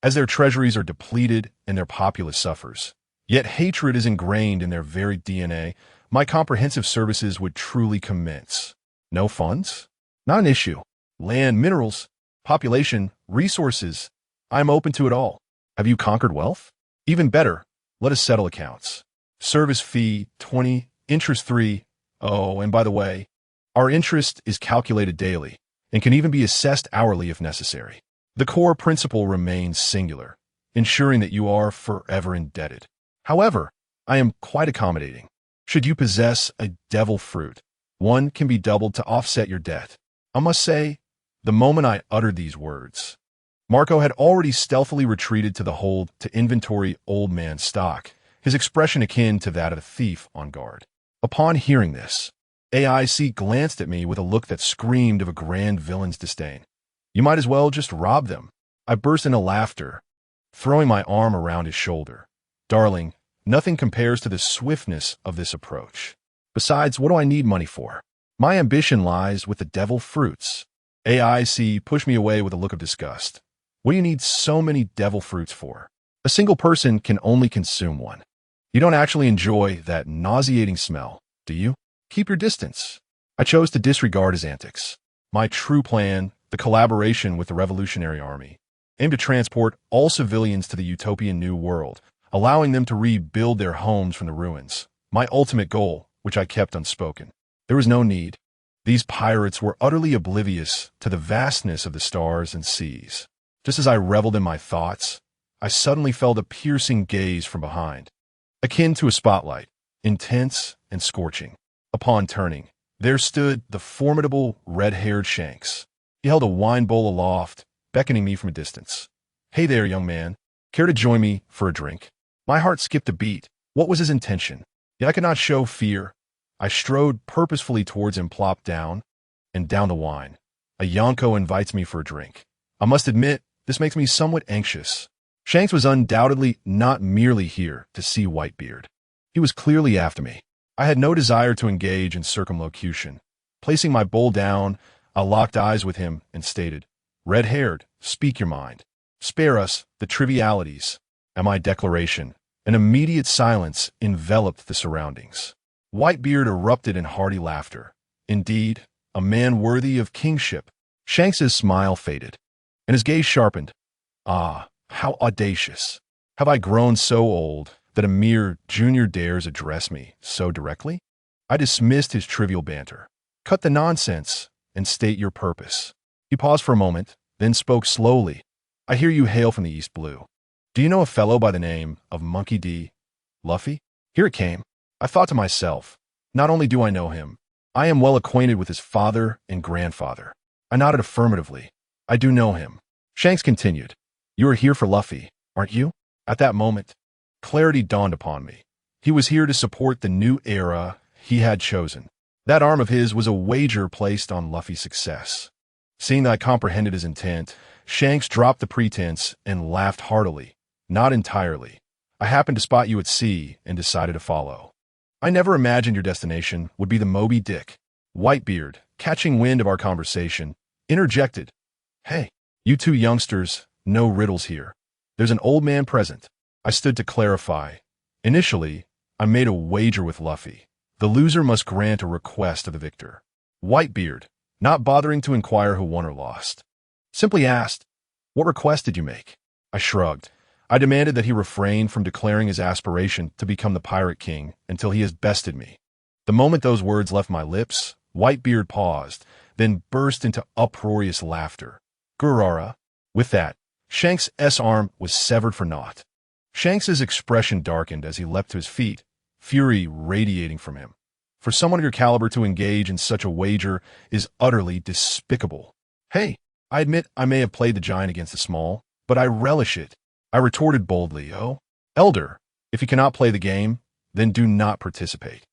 [SPEAKER 1] as their treasuries are depleted and their populace suffers, yet hatred is ingrained in their very DNA, my comprehensive services would truly commence. No funds? Not an issue. Land, minerals, population, resources. I'm open to it all. Have you conquered wealth? Even better, let us settle accounts. Service fee 20, interest 3. Oh, and by the way, our interest is calculated daily and can even be assessed hourly if necessary. The core principle remains singular, ensuring that you are forever indebted. However, I am quite accommodating. Should you possess a devil fruit, one can be doubled to offset your debt. I must say, the moment I uttered these words, Marco had already stealthily retreated to the hold to inventory old man stock, his expression akin to that of a thief on guard. Upon hearing this, AIC glanced at me with a look that screamed of a grand villain's disdain. You might as well just rob them. I burst into laughter, throwing my arm around his shoulder. Darling, nothing compares to the swiftness of this approach. Besides, what do I need money for? My ambition lies with the devil fruits. AIC pushed me away with a look of disgust. What do you need so many devil fruits for? A single person can only consume one. You don't actually enjoy that nauseating smell, do you? Keep your distance. I chose to disregard his antics. My true plan, the collaboration with the Revolutionary Army, aimed to transport all civilians to the utopian new world, allowing them to rebuild their homes from the ruins. My ultimate goal, which I kept unspoken. There was no need. These pirates were utterly oblivious to the vastness of the stars and seas. Just as I reveled in my thoughts, I suddenly felt a piercing gaze from behind, akin to a spotlight, intense and scorching. Upon turning, there stood the formidable red-haired Shanks. He held a wine bowl aloft, beckoning me from a distance. Hey there, young man. Care to join me for a drink? My heart skipped a beat. What was his intention? Yet I could not show fear. I strode purposefully towards him, plopped down, and down the wine. A Yonko invites me for a drink. I must admit, this makes me somewhat anxious. Shanks was undoubtedly not merely here to see Whitebeard. He was clearly after me. I had no desire to engage in circumlocution. Placing my bowl down, I locked eyes with him and stated, Red-haired, speak your mind. Spare us the trivialities. At my declaration, an immediate silence enveloped the surroundings. Whitebeard erupted in hearty laughter. Indeed, a man worthy of kingship. Shanks's smile faded, and his gaze sharpened. Ah, how audacious. Have I grown so old that a mere junior dares address me so directly? I dismissed his trivial banter. Cut the nonsense and state your purpose. He paused for a moment, then spoke slowly. I hear you hail from the East Blue. Do you know a fellow by the name of Monkey D. Luffy? Here it came. I thought to myself, not only do I know him, I am well acquainted with his father and grandfather. I nodded affirmatively. I do know him. Shanks continued. You are here for Luffy, aren't you? At that moment, clarity dawned upon me. He was here to support the new era he had chosen. That arm of his was a wager placed on Luffy's success. Seeing that I comprehended his intent, Shanks dropped the pretense and laughed heartily. Not entirely. I happened to spot you at sea and decided to follow. I never imagined your destination would be the Moby Dick. Whitebeard, catching wind of our conversation, interjected. Hey, you two youngsters, no riddles here. There's an old man present. I stood to clarify. Initially, I made a wager with Luffy. The loser must grant a request of the victor. Whitebeard, not bothering to inquire who won or lost, simply asked, What request did you make? I shrugged. I demanded that he refrain from declaring his aspiration to become the Pirate King until he has bested me. The moment those words left my lips, Whitebeard paused, then burst into uproarious laughter. Gurara. With that, Shanks' arm was severed for naught. Shanks's expression darkened as he leapt to his feet, fury radiating from him. For someone of your caliber to engage in such a wager is utterly despicable. Hey, I admit I may have played the giant against the small, but I relish it. I retorted boldly, Oh, Elder, if you cannot play the game, then do not participate.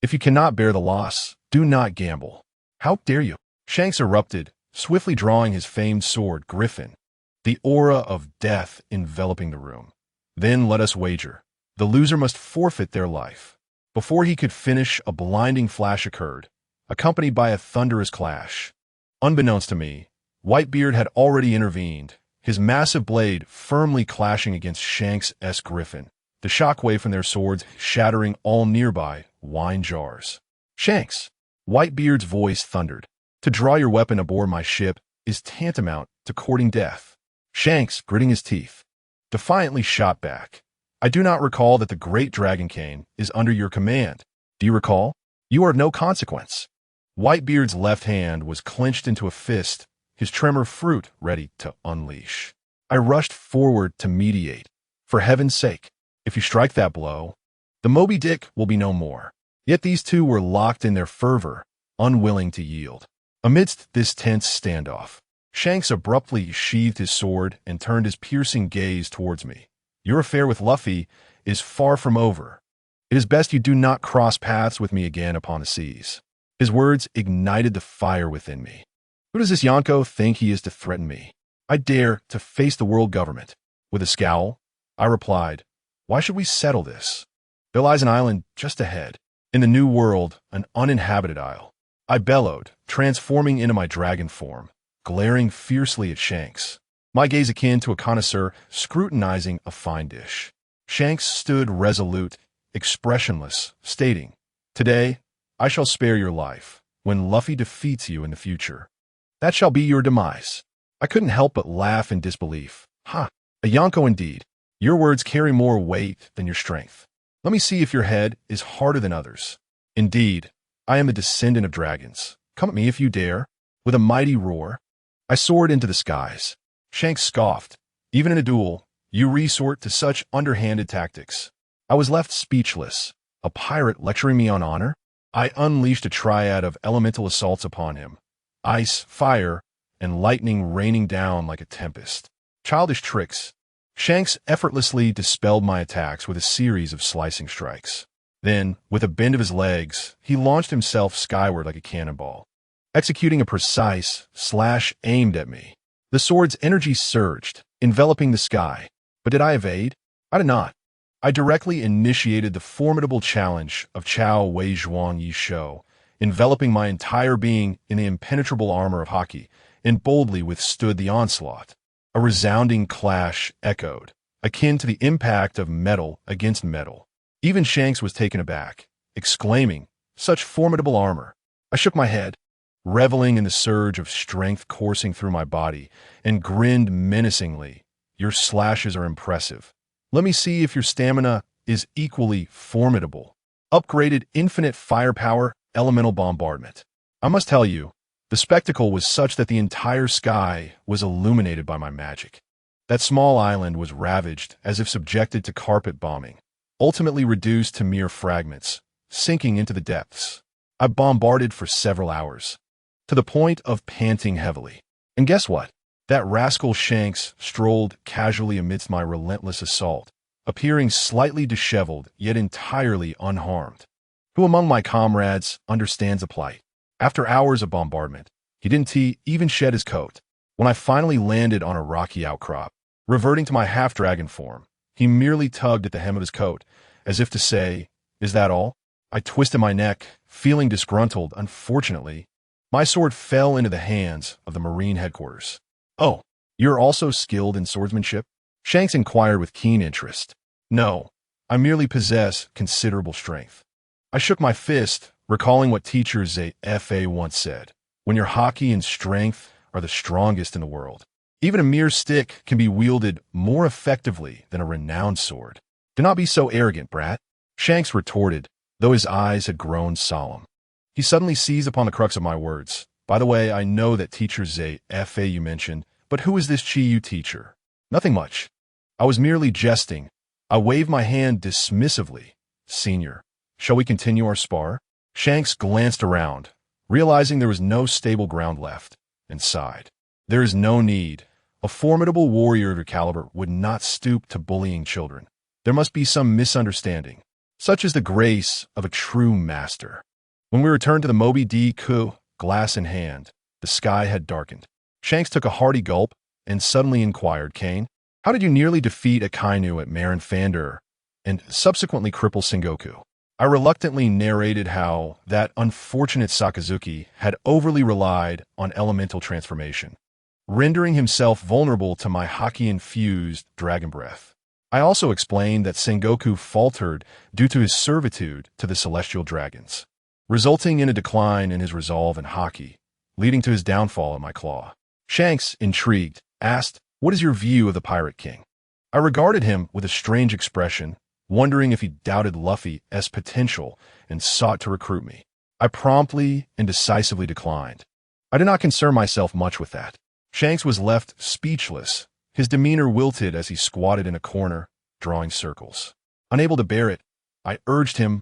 [SPEAKER 1] If you cannot bear the loss, do not gamble. How dare you? Shanks erupted, swiftly drawing his famed sword, Griffin. the aura of death enveloping the room. Then let us wager. The loser must forfeit their life. Before he could finish, a blinding flash occurred, accompanied by a thunderous clash. Unbeknownst to me, Whitebeard had already intervened, his massive blade firmly clashing against Shanks' griffin, the shockwave from their swords shattering all nearby wine jars. "Shanks!" Whitebeard's voice thundered. "To draw your weapon aboard my ship is tantamount to courting death." Shanks, gritting his teeth, defiantly shot back. "I do not recall that the great Dragon Kane is under your command. Do you recall? You are of no consequence." Whitebeard's left hand was clenched into a fist, his tremor fruit ready to unleash. I rushed forward to mediate. "For heaven's sake, if you strike that blow, the Moby Dick will be no more." Yet these two were locked in their fervor, unwilling to yield. Amidst this tense standoff, Shanks abruptly sheathed his sword and turned his piercing gaze towards me. "Your affair with Luffy is far from over. It is best you do not cross paths with me again upon the seas." His words ignited the fire within me. Who does this Yonko think he is to threaten me? I dare to face the world government. With a scowl, I replied, "Why should we settle this? There lies an island just ahead. In the new world, an uninhabited isle." I bellowed, transforming into my dragon form, glaring fiercely at Shanks, my gaze akin to a connoisseur scrutinizing a fine dish. Shanks stood resolute, expressionless, stating, "Today, I shall spare your life. When Luffy defeats you in the future, that shall be your demise." I couldn't help but laugh in disbelief. "Ha! A Yonko indeed. Your words carry more weight than your strength. Let me see if your head is harder than others. Indeed, I am a descendant of dragons. Come at me if you dare." With a mighty roar, I soared into the skies. Shanks scoffed. "Even in a duel, you resort to such underhanded tactics." I was left speechless. A pirate lecturing me on honor? I unleashed a triad of elemental assaults upon him. Ice, fire, and lightning raining down like a tempest. Childish tricks. Shanks effortlessly dispelled my attacks with a series of slicing strikes. Then, with a bend of his legs, he launched himself skyward like a cannonball, executing a precise slash aimed at me. The sword's energy surged, enveloping the sky. But did I evade? I did not. I directly initiated the formidable challenge of Chao Wei Zhuang Yi Shou, enveloping my entire being in the impenetrable armor of Haki, and boldly withstood the onslaught. A resounding clash echoed, akin to the impact of metal against metal. Even Shanks was taken aback, exclaiming, "Such formidable armor." I shook my head, reveling in the surge of strength coursing through my body, and grinned menacingly. "Your slashes are impressive. Let me see if your stamina is equally formidable." Upgraded infinite firepower, elemental bombardment. I must tell you, the spectacle was such that the entire sky was illuminated by my magic. That small island was ravaged as if subjected to carpet bombing, ultimately reduced to mere fragments, sinking into the depths. I bombarded for several hours, to the point of panting heavily. And guess what? That rascal Shanks strolled casually amidst my relentless assault, appearing slightly disheveled yet entirely unharmed. Who among my comrades understands the plight? After hours of bombardment, he didn't even shed his coat. When I finally landed on a rocky outcrop, reverting to my half-dragon form, he merely tugged at the hem of his coat, as if to say, "Is that all?" I twisted my neck, feeling disgruntled. Unfortunately, my sword fell into the hands of the Marine headquarters. "Oh, you're also skilled in swordsmanship?" Shanks inquired with keen interest. "No, I merely possess considerable strength." I shook my fist, recalling what teacher Zay once said, "When your Haki and strength are the strongest in the world, even a mere stick can be wielded more effectively than a renowned sword." "Do not be so arrogant, brat," Shanks retorted, though his eyes had grown solemn. He suddenly seized upon the crux of my words. "By the way, I know that teacher Zay you mentioned, but who is this Chi-Yu teacher?" "Nothing much. I was merely jesting." I waved my hand dismissively. "Senior, shall we continue our spar?" Shanks glanced around, realizing there was no stable ground left, and sighed. "There is no need. A formidable warrior of your caliber would not stoop to bullying children. There must be some misunderstanding. Such is the grace of a true master." When we returned to the Moby Dick, glass in hand, the sky had darkened. Shanks took a hearty gulp, and suddenly inquired, Kane, how did you nearly defeat a Kainu at Marin Fandur and subsequently cripple Sengoku? I reluctantly narrated how that unfortunate Sakazuki had overly relied on elemental transformation, rendering himself vulnerable to my Haki-infused dragon breath. I also explained that Sengoku faltered due to his servitude to the celestial dragons, resulting in a decline in his resolve and Haki, leading to his downfall at my claw. Shanks, intrigued, asked, "What is your view of the Pirate King?" I regarded him with a strange expression, wondering if he doubted Luffy's potential and sought to recruit me. I promptly and decisively declined. I did not concern myself much with that. Shanks was left speechless, his demeanor wilted as he squatted in a corner, drawing circles. Unable to bear it, I urged him,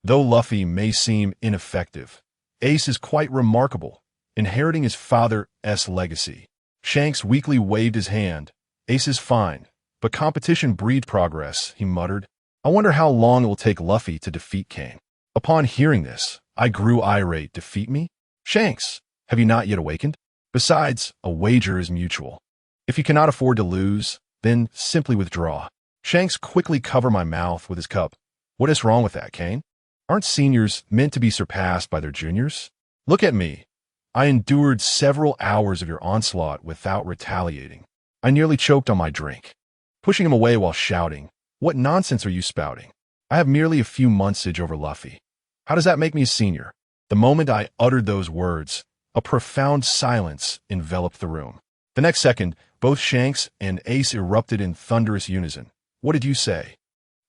[SPEAKER 1] though Luffy may seem ineffective, Ace is quite remarkable, inheriting his father's legacy. Shanks weakly waved his hand. Ace is fine, but competition breeds progress, he muttered. I wonder how long it will take Luffy to defeat Kane. Upon hearing this, I grew irate. Defeat me? Shanks, have you not yet awakened? Besides, a wager is mutual. If you cannot afford to lose, then simply withdraw. Shanks quickly covered my mouth with his cup. What is wrong with that, Kane? Aren't seniors meant to be surpassed by their juniors? Look at me. I endured several hours of your onslaught without retaliating. I nearly choked on my drink, pushing him away while shouting, "What nonsense are you spouting? I have merely a few months' age over Luffy. How does that make me a senior?" The moment I uttered those words, a profound silence enveloped the room. The next second, both Shanks and Ace erupted in thunderous unison. What did you say?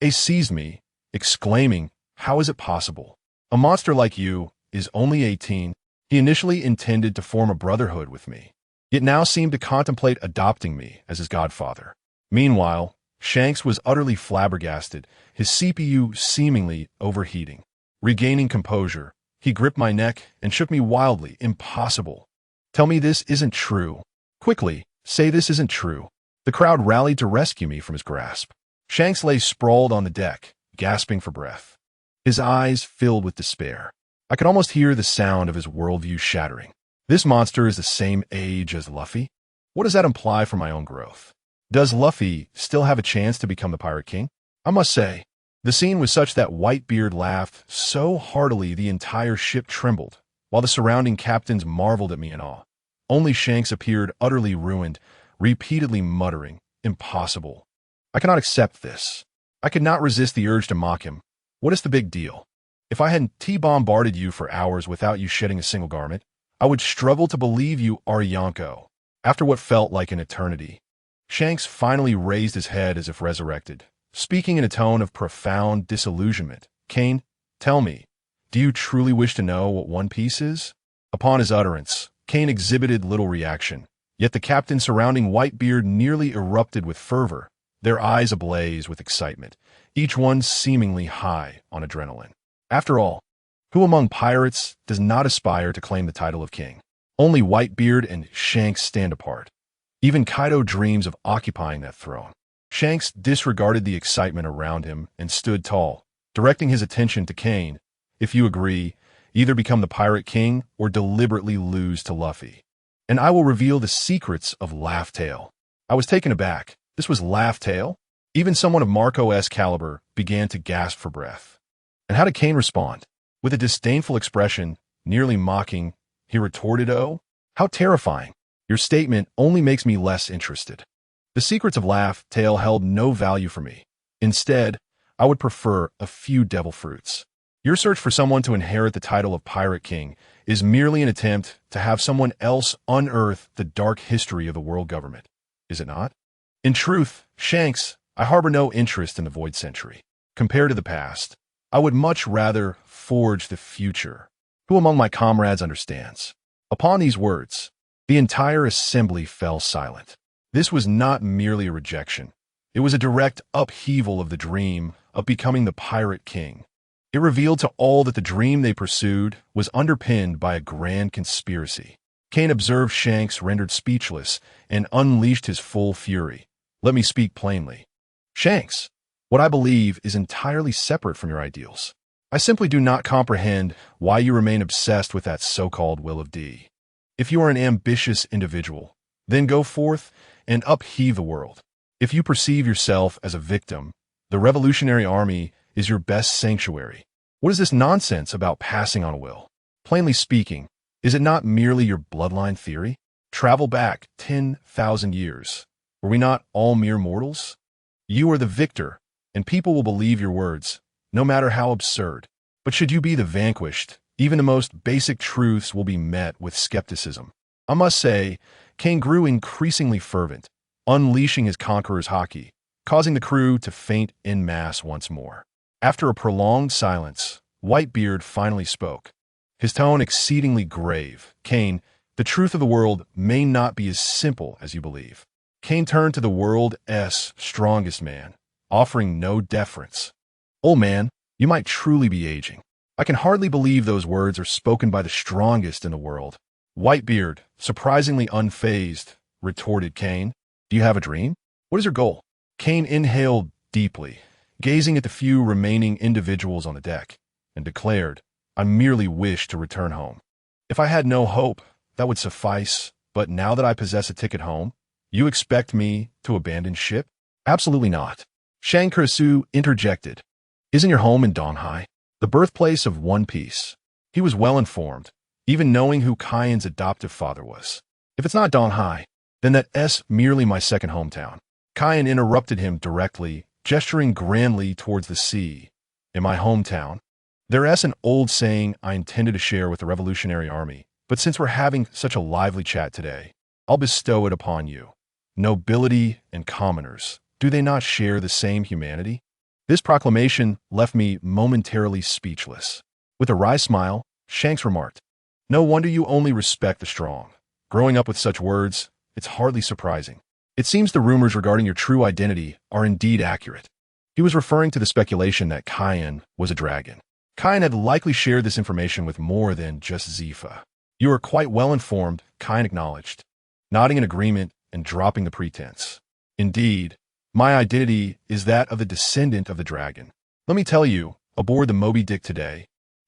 [SPEAKER 1] Ace seized me, exclaiming, "How is it possible? A monster like you is only 18. He initially intended to form a brotherhood with me, yet now seemed to contemplate adopting me as his godfather." Meanwhile, Shanks was utterly flabbergasted, his CPU seemingly overheating. Regaining composure, he gripped my neck and shook me wildly. Impossible. Tell me this isn't true. Quickly, say this isn't true. The crowd rallied to rescue me from his grasp. Shanks lay sprawled on the deck, gasping for breath. His eyes filled with despair. I could almost hear the sound of his worldview shattering. This monster is the same age as Luffy? What does that imply for my own growth? Does Luffy still have a chance to become the Pirate King? I must say, the scene was such that Whitebeard laughed so heartily the entire ship trembled, while the surrounding captains marveled at me in awe. Only Shanks appeared utterly ruined, repeatedly muttering, "Impossible. I cannot accept this." I could not resist the urge to mock him. What is the big deal? If I hadn't bombarded you for hours without you shedding a single garment, I would struggle to believe you are Yonko. After what felt like an eternity, Shanks finally raised his head as if resurrected, speaking in a tone of profound disillusionment. "Kane, tell me, do you truly wish to know what One Piece is?" Upon his utterance, Kane exhibited little reaction, yet the captain surrounding Whitebeard nearly erupted with fervor, their eyes ablaze with excitement, each one seemingly high on adrenaline. After all, who among pirates does not aspire to claim the title of king? Only Whitebeard and Shanks stand apart. Even Kaido dreams of occupying that throne. Shanks disregarded the excitement around him and stood tall, directing his attention to Kane. "If you agree, either become the Pirate King or deliberately lose to Luffy, and I will reveal the secrets of Laugh Tale." I was taken aback. This was Laugh Tale? Even someone of Marco's caliber began to gasp for breath. And how did Kane respond? With a disdainful expression, nearly mocking, he retorted, "Oh, how terrifying. Your statement only makes me less interested." The secrets of Laugh Tale held no value for me. Instead, I would prefer a few devil fruits. Your search for someone to inherit the title of Pirate King is merely an attempt to have someone else unearth the dark history of the world government, is it not? In truth, Shanks, I harbor no interest in the Void Century. Compared to the past, I would much rather forge the future. Who among my comrades understands? Upon these words, the entire assembly fell silent. This was not merely a rejection. It was a direct upheaval of the dream of becoming the Pirate King. It revealed to all that the dream they pursued was underpinned by a grand conspiracy. Kane observed Shanks rendered speechless and unleashed his full fury. Let me speak plainly. Shanks, what I believe is entirely separate from your ideals. I simply do not comprehend why you remain obsessed with that so-called will of D. If you are an ambitious individual, then go forth and upheave the world. If you perceive yourself as a victim, the Revolutionary Army is your best sanctuary. What is this nonsense about passing on a will? Plainly speaking, is it not merely your bloodline theory? Travel back 10,000 years. Were we not all mere mortals? You are the victor, and people will believe your words, no matter how absurd. But should you be the vanquished, even the most basic truths will be met with skepticism. I must say, Kane grew increasingly fervent, unleashing his conqueror's hockey, causing the crew to faint en masse once more. After a prolonged silence, Whitebeard finally spoke, his tone exceedingly grave. Kane, the truth of the world may not be as simple as you believe. Kane turned to the world's strongest man, offering no deference. Old man, you might truly be aging. I can hardly believe those words are spoken by the strongest in the world. Whitebeard, surprisingly unfazed, retorted Kane. Do you have a dream? What is your goal? Kane inhaled deeply, gazing at the few remaining individuals on the deck, and declared, I merely wish to return home. If I had no hope, that would suffice, but now that I possess a ticket home, you expect me to abandon ship? Absolutely not. Shang Kursu interjected. Isn't your home in Donghai, the birthplace of One Piece? He was well informed, even knowing who Kayan's adoptive father was. If it's not Donghai, then that's merely my second hometown. Kayan interrupted him directly, gesturing grandly towards the sea. In my hometown, there's an old saying I intended to share with the Revolutionary Army, but since we're having such a lively chat today, I'll bestow it upon you. Nobility and commoners, do they not share the same humanity? This proclamation left me momentarily speechless. With a wry smile, Shanks remarked, No wonder you only respect the strong. Growing up with such words, it's hardly surprising. It seems the rumors regarding your true identity are indeed accurate. He was referring to the speculation that Kayan was a dragon. Kayan had likely shared this information with more than just Zifa. You are quite well informed, Kayan acknowledged, nodding in agreement and dropping the pretense. Indeed, my identity is that of the descendant of the dragon. Let me tell you, aboard the Moby Dick today,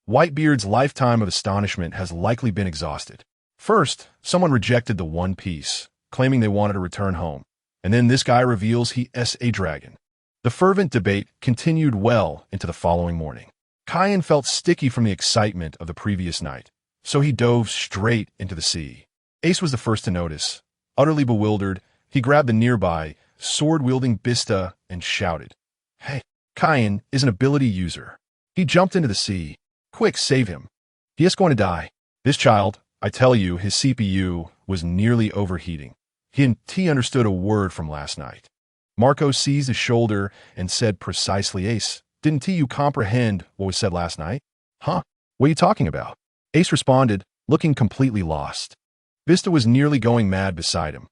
[SPEAKER 1] Whitebeard's lifetime of astonishment has likely been exhausted. First, someone rejected the One Piece, claiming they wanted to return home, and then this guy reveals he's a dragon. The fervent debate continued well into the following morning. Kayan felt sticky from the excitement of the previous night, so he dove straight into the sea. Ace was the first to notice. Utterly bewildered, he grabbed the nearby, sword-wielding Bista and shouted, Hey, Kayan is an ability user. He jumped into the sea. Quick, save him. He is going to die. This child, I tell you, his CPU was nearly overheating. He understood a word from last night. Marco seized his shoulder and said precisely, Ace, didn't you comprehend what was said last night? Huh? What are you talking about? Ace responded, looking completely lost. Vista was nearly going mad beside him.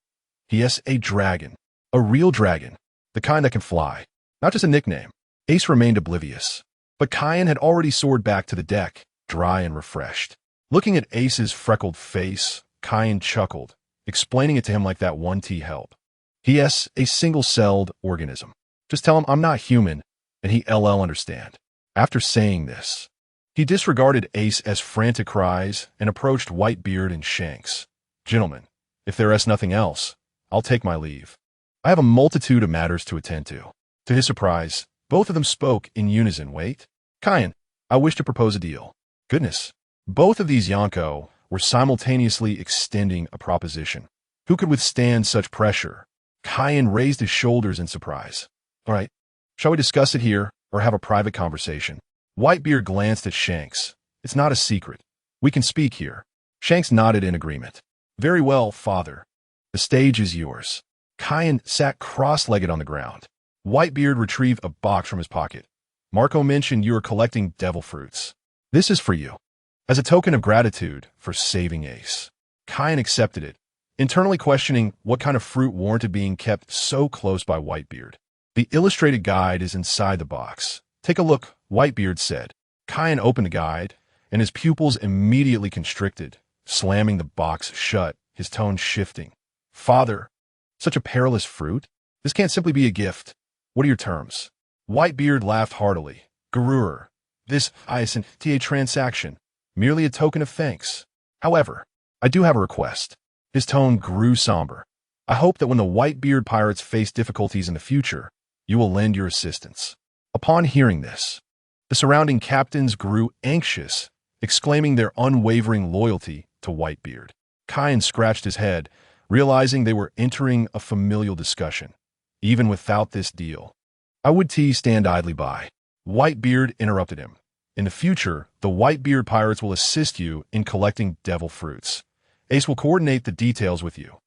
[SPEAKER 1] He is a dragon. A real dragon. The kind that can fly. Not just a nickname. Ace remained oblivious. But Kayan had already soared back to the deck, dry and refreshed. Looking at Ace's freckled face, Kayan chuckled, explaining it to him like that 1T help. He is a single-celled organism. Just tell him I'm not human, and he'll understand. After saying this, he disregarded Ace's frantic cries and approached Whitebeard and Shanks. Gentlemen, if there is nothing else, I'll take my leave. I have a multitude of matters to attend to. To his surprise, both of them spoke in unison. Wait. Kayan, I wish to propose a deal. Goodness. Both of these Yonko were simultaneously extending a proposition. Who could withstand such pressure? Kayan raised his shoulders in surprise. All right. Shall we discuss it here or have a private conversation? Whitebeard glanced at Shanks. It's not a secret. We can speak here. Shanks nodded in agreement. Very well, father. The stage is yours. Kayan sat cross-legged on the ground. Whitebeard retrieved a box from his pocket. Marco mentioned you are collecting devil fruits. This is for you. As a token of gratitude for saving Ace. Kayan accepted it, internally questioning what kind of fruit warranted being kept so close by Whitebeard. The illustrated guide is inside the box. Take a look, Whitebeard said. Kayan opened the guide, and his pupils immediately constricted, slamming the box shut, his tone shifting. Father, such a perilous fruit? This can't simply be a gift. What are your terms? Whitebeard laughed heartily. Garur, this isn't a transaction, merely a token of thanks. However, I do have a request. His tone grew somber. I hope that when the Whitebeard pirates face difficulties in the future, you will lend your assistance." Upon hearing this, the surrounding captains grew anxious, exclaiming their unwavering loyalty to Whitebeard. Kane scratched his head, realizing they were entering a familial discussion. Even without this deal, I would stand idly by. Whitebeard interrupted him. "In the future, the Whitebeard pirates will assist you in collecting devil fruits. Ace will coordinate the details with you."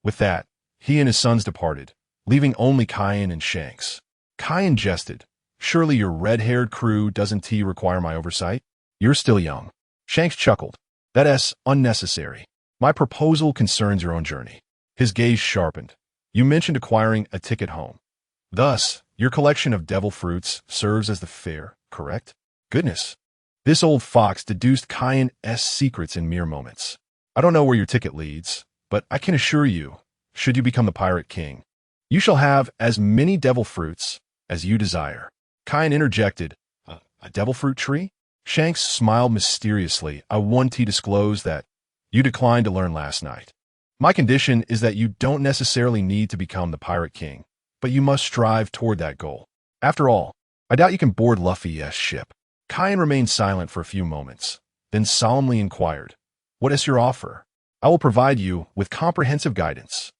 [SPEAKER 1] With that, he and his sons departed, leaving only Kane and Shanks. Kane jested. "Surely your red-haired crew doesn't require my oversight? You're still young." Shanks chuckled. "That's unnecessary. My proposal concerns your own journey." His gaze sharpened. "You mentioned acquiring a ticket home. Thus, your collection of devil fruits serves as the fare, correct?" Goodness. This old fox deduced Kane's secrets in mere moments. "I don't know where your ticket leads, but I can assure you, should you become the Pirate King, you shall have as many devil fruits as you desire." Kane interjected, A devil fruit tree?" Shanks smiled mysteriously. "I want to disclose that you declined to learn last night. My condition is that you don't necessarily need to become the Pirate King, but you must strive toward that goal. After all, I doubt you can board Luffy's ship." Kane remained silent for a few moments, then solemnly inquired, "What is your offer?" "I will provide you with comprehensive guidance."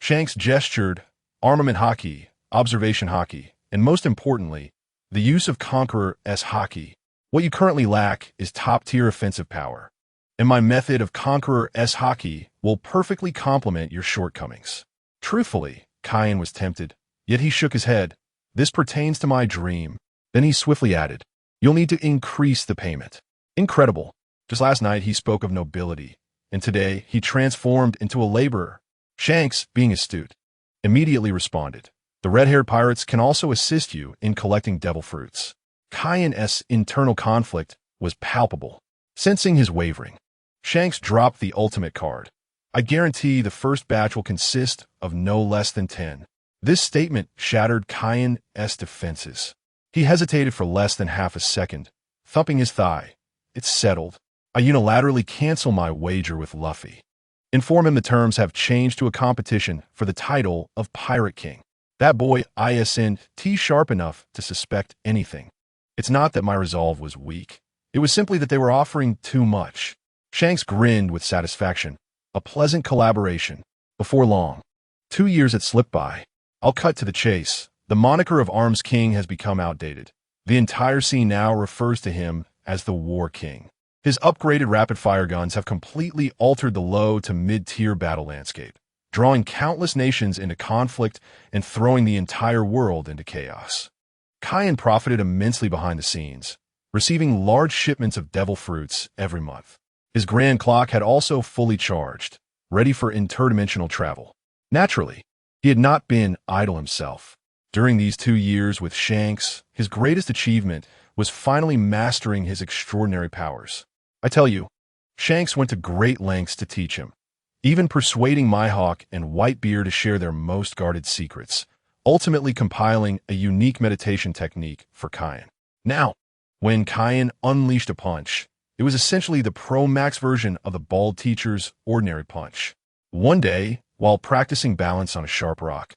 [SPEAKER 1] Shanks gestured, armament hockey, observation hockey, and most importantly, the use of Conqueror's hockey. What you currently lack is top-tier offensive power, and my method of Conqueror's hockey will perfectly complement your shortcomings. Truthfully, Kane was tempted, yet he shook his head. "This pertains to my dream." Then he swiftly added, "You'll need to increase the payment." Incredible. Just last night he spoke of nobility, and today he transformed into a laborer. Shanks, being astute, immediately responded, "The red-haired pirates can also assist you in collecting devil fruits." Kane's internal conflict was palpable. Sensing his wavering, Shanks dropped the ultimate card. "I guarantee the first batch will consist of no less than 10. This statement shattered Kane's defenses. He hesitated for less than half a second, thumping his thigh. "It's settled. I unilaterally cancel my wager with Luffy. Inform him the terms have changed to a competition for the title of Pirate King. That boy isn't sharp enough to suspect anything. It's not that my resolve was weak. It was simply that they were offering too much." Shanks grinned with satisfaction. A pleasant collaboration. Before long, 2 years had slipped by. I'll cut to the chase. The moniker of Arms King has become outdated. The entire scene now refers to him as the War King. His upgraded rapid-fire guns have completely altered the low to mid-tier battle landscape, drawing countless nations into conflict and throwing the entire world into chaos. Kane profited immensely behind the scenes, receiving large shipments of devil fruits every month. His grand clock had also fully charged, ready for interdimensional travel. Naturally, he had not been idle himself. During these 2 years with Shanks, his greatest achievement was finally mastering his extraordinary powers. I tell you, Shanks went to great lengths to teach him, even persuading Mihawk and Whitebeard to share their most guarded secrets, ultimately compiling a unique meditation technique for Kane. Now, when Kane unleashed a punch, it was essentially the Pro-Max version of the bald teacher's ordinary punch. One day, while practicing balance on a sharp rock,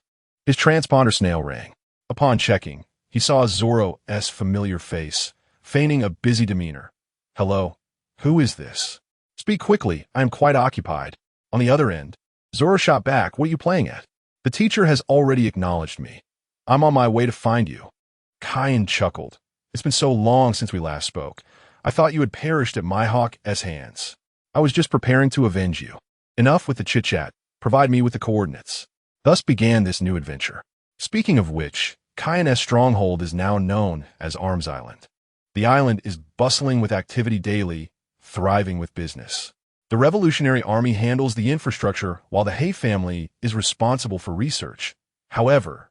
[SPEAKER 1] his transponder snail rang. Upon checking, he saw Zoro's familiar face, feigning a busy demeanor. "Hello, who is this?" "Speak quickly, I am quite occupied." On the other end, Zoro shot back, "What are you playing at?" "The teacher has already acknowledged me. I'm on my way to find you." Kane chuckled. "It's been so long since we last spoke. I thought you had perished at Mihawk's hands. I was just preparing to avenge you. Enough with the chit-chat. Provide me with the coordinates." Thus began this new adventure. Speaking of which, Kane's stronghold is now known as Arms Island. The island is bustling with activity daily, thriving with business. The Revolutionary Army handles the infrastructure while the Hay family is responsible for research. However,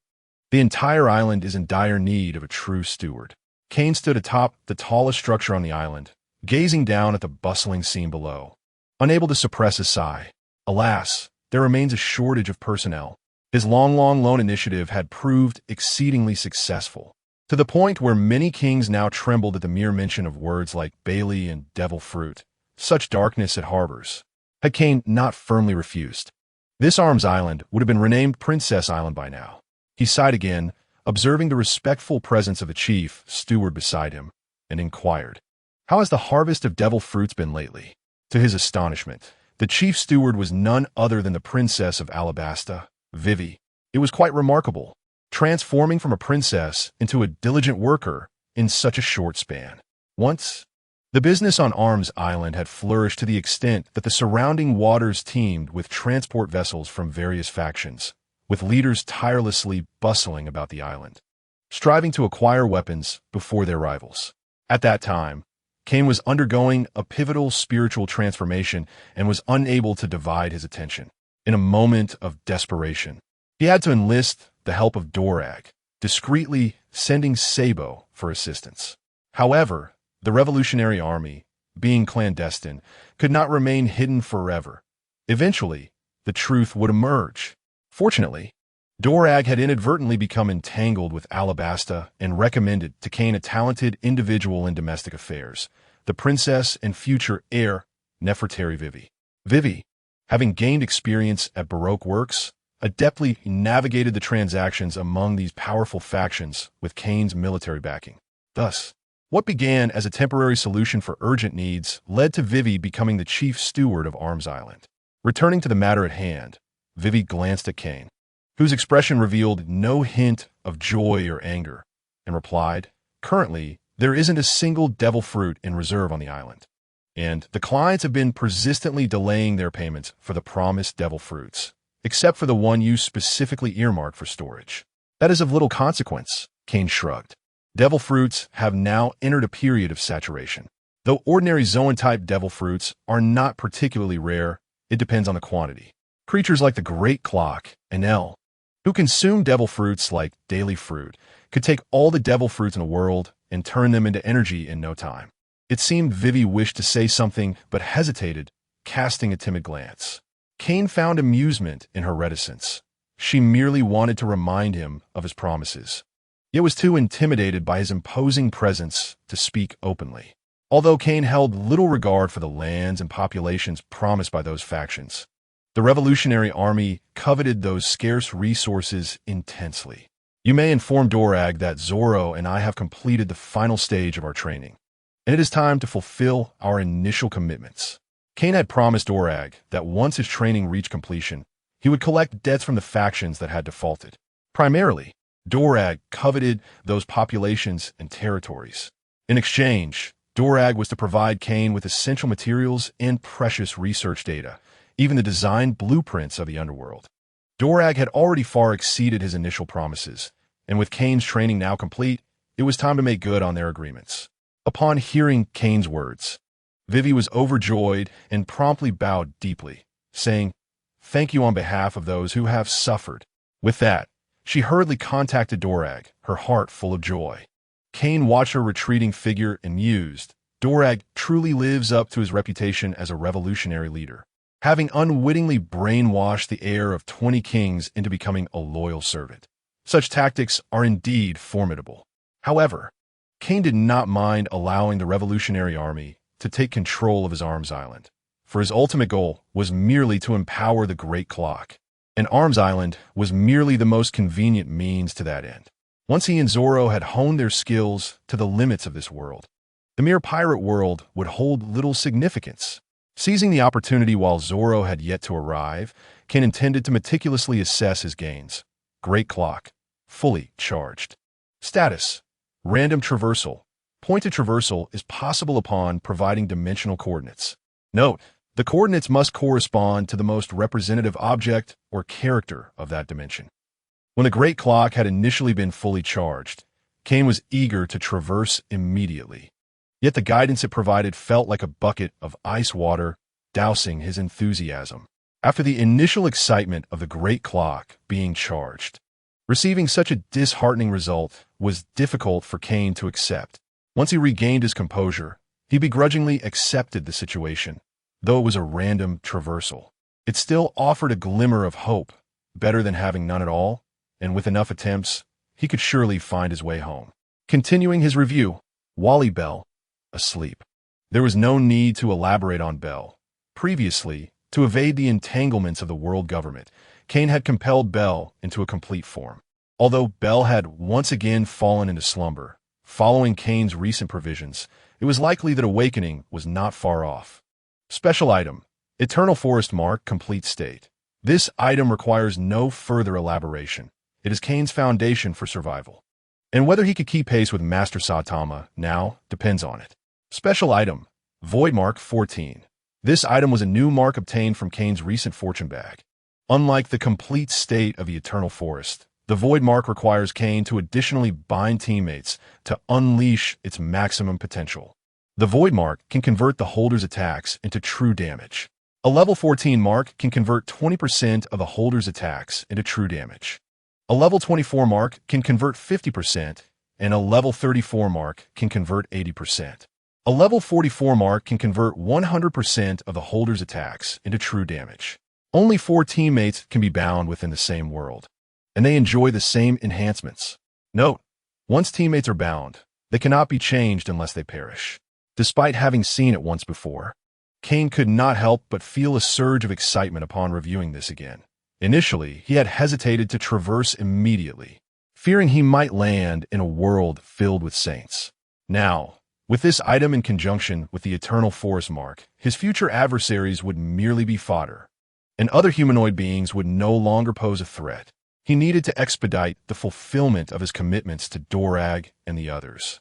[SPEAKER 1] the entire island is in dire need of a true steward. Kane stood atop the tallest structure on the island, gazing down at the bustling scene below, unable to suppress a sigh. Alas, there remains a shortage of personnel. His long loan initiative had proved exceedingly successful, to the point where many kings now trembled at the mere mention of words like Bailey and Devil Fruit. Such darkness it harbors. Had Kane not firmly refused, This Arms Island would have been renamed Princess Island by now. He sighed again, observing the respectful presence of the chief steward beside him, and inquired, "How has the harvest of devil fruits been lately?" To his astonishment, the chief steward was none other than the Princess of Alabasta, Vivi. It was quite remarkable, transforming from a princess into a diligent worker in such a short span. Once, the business on Arms Island had flourished to the extent that the surrounding waters teemed with transport vessels from various factions, with leaders tirelessly bustling about the island, striving to acquire weapons before their rivals. At that time, Kane was undergoing a pivotal spiritual transformation and was unable to divide his attention. In a moment of desperation, he had to enlist the help of Dorag, discreetly sending Sabo for assistance. However, the Revolutionary Army, being clandestine, could not remain hidden forever. Eventually, the truth would emerge. Fortunately, Dorag had inadvertently become entangled with Alabasta and recommended to Kane a talented individual in domestic affairs, the princess and future heir, Nefertari Vivi. Vivi, having gained experience at Baroque works, adeptly navigated the transactions among these powerful factions with Kane's military backing. Thus, what began as a temporary solution for urgent needs led to Vivi becoming the chief steward of Arms Island. Returning to the matter at hand, Vivi glanced at Kane, whose expression revealed no hint of joy or anger, and replied, "Currently, there isn't a single devil fruit in reserve on the island, and the clients have been persistently delaying their payments for the promised devil fruits, except for the one you specifically earmarked for storage." "That is of little consequence," Kane shrugged. "Devil fruits have now entered a period of saturation. Though ordinary zoan-type devil fruits are not particularly rare, it depends on the quantity. Creatures like the Great Clock and El, who consume devil fruits like daily fruit, could take all the devil fruits in the world and turn them into energy in no time." It seemed Vivi wished to say something but hesitated, casting a timid glance. Kane found amusement in her reticence. She merely wanted to remind him of his promises, yet was too intimidated by his imposing presence to speak openly. Although Kane held little regard for the lands and populations promised by those factions, the Revolutionary Army coveted those scarce resources intensely. "You may inform Dorag that Zoro and I have completed the final stage of our training, and it is time to fulfill our initial commitments." Kane had promised Dorag that once his training reached completion, he would collect debts from the factions that had defaulted. Primarily, Dorag coveted those populations and territories. In exchange, Dorag was to provide Kane with essential materials and precious research data, even the design blueprints of the underworld. Dorag had already far exceeded his initial promises, and with Kane's training now complete, it was time to make good on their agreements. Upon hearing Kane's words, Vivi was overjoyed and promptly bowed deeply, saying, "Thank you on behalf of those who have suffered." With that, she hurriedly contacted Dorag, her heart full of joy. Kane watched her retreating figure and mused, "Dorag truly lives up to his reputation as a revolutionary leader, having unwittingly brainwashed the heir of 20 kings into becoming a loyal servant. Such tactics are indeed formidable." However, Kane did not mind allowing the Revolutionary Army to take control of his Arms Island, for his ultimate goal was merely to empower the Great Clock, and Arms Island was merely the most convenient means to that end. Once he and Zoro had honed their skills to the limits of this world, the mere pirate world would hold little significance. Seizing the opportunity while Zoro had yet to arrive, Kane intended to meticulously assess his gains. Great Clock, fully charged. Status: random traversal. Pointed traversal is possible upon providing dimensional coordinates. Note: the coordinates must correspond to the most representative object or character of that dimension. When the Great Clock had initially been fully charged, Kane was eager to traverse immediately. Yet the guidance it provided felt like a bucket of ice water, dousing his enthusiasm. After the initial excitement of the Great Clock being charged, receiving such a disheartening result was difficult for Kane to accept. Once he regained his composure, he begrudgingly accepted the situation. Though it was a random traversal, it still offered a glimmer of hope, better than having none at all, and with enough attempts, he could surely find his way home. Continuing his review, Wally Bell, asleep. There was no need to elaborate on Bell. Previously, To evade the entanglements of the world government, Kane had compelled Bel into a complete form. Although Bel had once again fallen into slumber, following Kane's recent provisions, it was likely that awakening was not far off. Special item: Eternal Forest Mark Complete State. This item requires no further elaboration. It is Kane's foundation for survival. And whether he could keep pace with Master Saitama now depends on it. Special item: Void Mark 14. This item was a new mark obtained from Kane's recent fortune bag. Unlike the complete state of the Eternal Forest, the Void Mark requires Kane to additionally bind teammates to unleash its maximum potential. The Void Mark can convert the holder's attacks into true damage. A level 14 mark can convert 20% of the holder's attacks into true damage. A level 24 mark can convert 50%, and a level 34 mark can convert 80%. A level 44 mark can convert 100% of the holder's attacks into true damage. Only 4 teammates can be bound within the same world, and they enjoy the same enhancements. Note: once teammates are bound, they cannot be changed unless they perish. Despite having seen it once before, Kane could not help but feel a surge of excitement upon reviewing this again. Initially, he had hesitated to traverse immediately, fearing he might land in a world filled with saints. Now, with this item in conjunction with the Eternal Forest Mark, his future adversaries would merely be fodder, and other humanoid beings would no longer pose a threat. He needed to expedite the fulfillment of his commitments to Dorag and the others.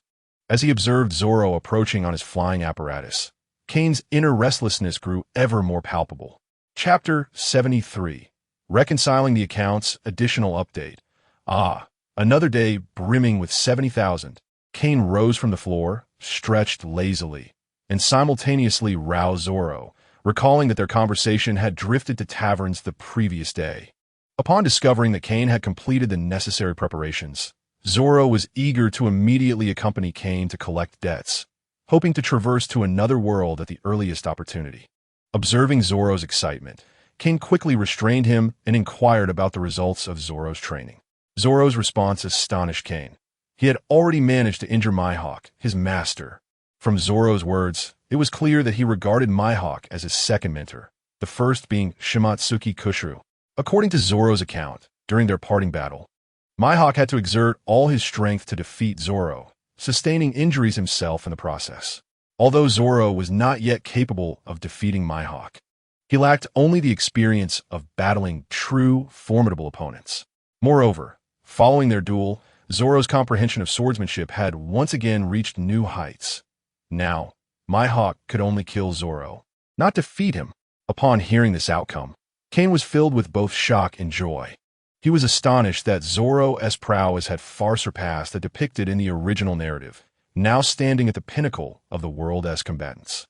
[SPEAKER 1] As he observed Zoro approaching on his flying apparatus, Kane's inner restlessness grew ever more palpable. Chapter 73. Reconciling the Accounts. Additional update. Another day brimming with 70,000. Kane rose from the floor, stretched lazily, and simultaneously roused Zoro, recalling that their conversation had drifted to taverns the previous day. Upon discovering that Kane had completed the necessary preparations, Zoro was eager to immediately accompany Kane to collect debts, hoping to traverse to another world at the earliest opportunity. Observing Zoro's excitement, Kane quickly restrained him and inquired about the results of Zoro's training. Zoro's response astonished Kane. He had already managed to injure Mihawk, his master. From Zoro's words, it was clear that he regarded Mihawk as his second mentor, the first being Shimatsuki Kushiro. According to Zoro's account, during their parting battle, Mihawk had to exert all his strength to defeat Zoro, sustaining injuries himself in the process. Although Zoro was not yet capable of defeating Mihawk, he lacked only the experience of battling true, formidable opponents. Moreover, following their duel, Zoro's comprehension of swordsmanship had once again reached new heights. Now, Mihawk could only kill Zoro, not defeat him. Upon hearing this outcome, Kane was filled with both shock and joy. He was astonished that Zoro's prowess had far surpassed that depicted in the original narrative, now standing at the pinnacle of the world as combatants.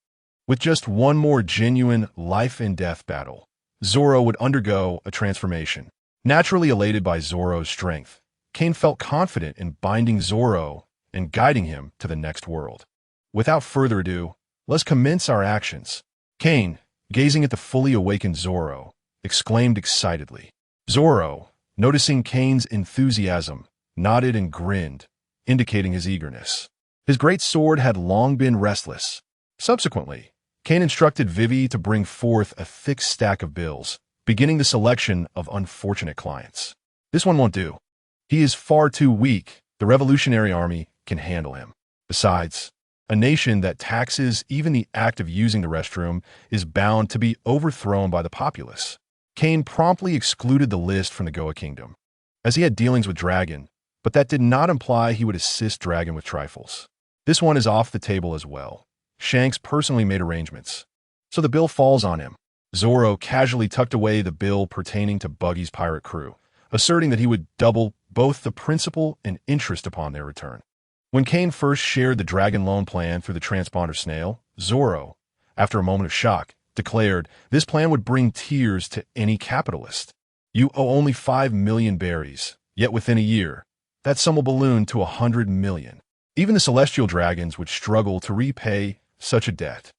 [SPEAKER 1] With just one more genuine life-and-death battle, Zoro would undergo a transformation. Naturally elated by Zoro's strength, Kane felt confident in binding Zoro and guiding him to the next world. Without further ado, let's commence our actions. Kane, gazing at the fully awakened Zoro, exclaimed excitedly. Zoro, noticing Kane's enthusiasm, nodded and grinned, indicating his eagerness. His great sword had long been restless. Subsequently, Kane instructed Vivi to bring forth a thick stack of bills, beginning the selection of unfortunate clients. This one won't do. He is far too weak. The Revolutionary Army can handle him. Besides, a nation that taxes even the act of using the restroom is bound to be overthrown by the populace. Kane promptly excluded the list from the Goa Kingdom, as he had dealings with Dragon, but that did not imply he would assist Dragon with trifles. This one is off the table as well. Shanks personally made arrangements, so the bill falls on him. Zoro casually tucked away the bill pertaining to Buggy's pirate crew, asserting that he would double both the principal and interest upon their return. When Kane first shared the Dragon loan plan through the transponder snail, Zoro, after a moment of shock, declared this plan would bring tears to any capitalist. You owe only 5 million berries, yet within a year, that sum will balloon to 100 million. Even the celestial dragons would struggle to repay such a debt.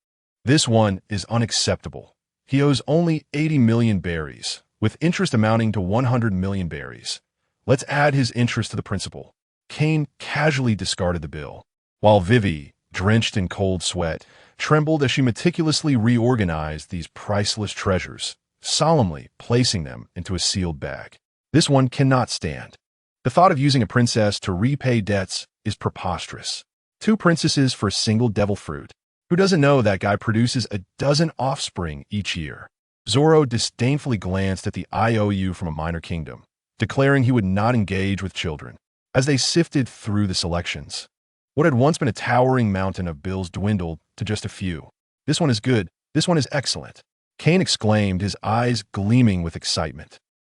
[SPEAKER 1] This one is unacceptable. He owes only 80 million berries, with interest amounting to 100 million berries. Let's add his interest to the principal. Kane casually discarded the bill, while Vivi, drenched in cold sweat, trembled as she meticulously reorganized these priceless treasures, solemnly placing them into a sealed bag. This one cannot stand. The thought of using a princess to repay debts is preposterous. 2 princesses for a single devil fruit. Who doesn't know that guy produces a dozen offspring each year? Zoro disdainfully glanced at the IOU from a minor kingdom, declaring he would not engage with children. As they sifted through the selections, what had once been a towering mountain of bills dwindled to just a few. This one is good. This one is excellent. Kane exclaimed, his eyes gleaming with excitement,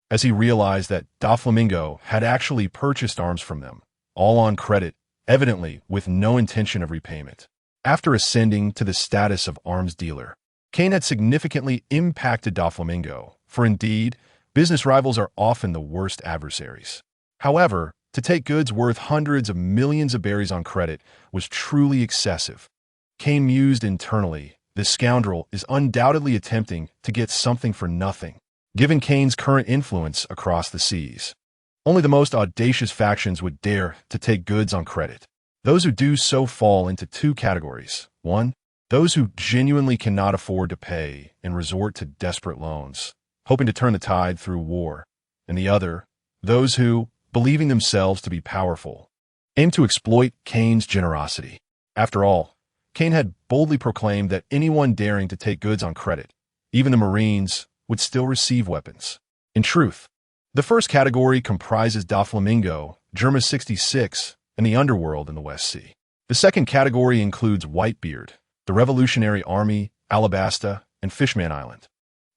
[SPEAKER 1] as he realized that Doflamingo had actually purchased arms from them, all on credit, evidently with no intention of repayment. After ascending to the status of arms dealer, Kane had significantly impacted Doflamingo, for indeed, business rivals are often the worst adversaries. However, to take goods worth hundreds of millions of berries on credit was truly excessive. Kane mused internally, this scoundrel is undoubtedly attempting to get something for nothing, given Kane's current influence across the seas. Only the most audacious factions would dare to take goods on credit. Those who do so fall into 2 categories. 1. Those who genuinely cannot afford to pay and resort to desperate loans, hoping to turn the tide through war. And the other, those who, believing themselves to be powerful, aim to exploit Kane's generosity. After all, Kane had boldly proclaimed that anyone daring to take goods on credit, even the Marines, would still receive weapons. In truth, the first category comprises Doflamingo, Germa 66, and the underworld in the West Sea. The second category includes Whitebeard, the Revolutionary Army, Alabasta, and Fishman Island.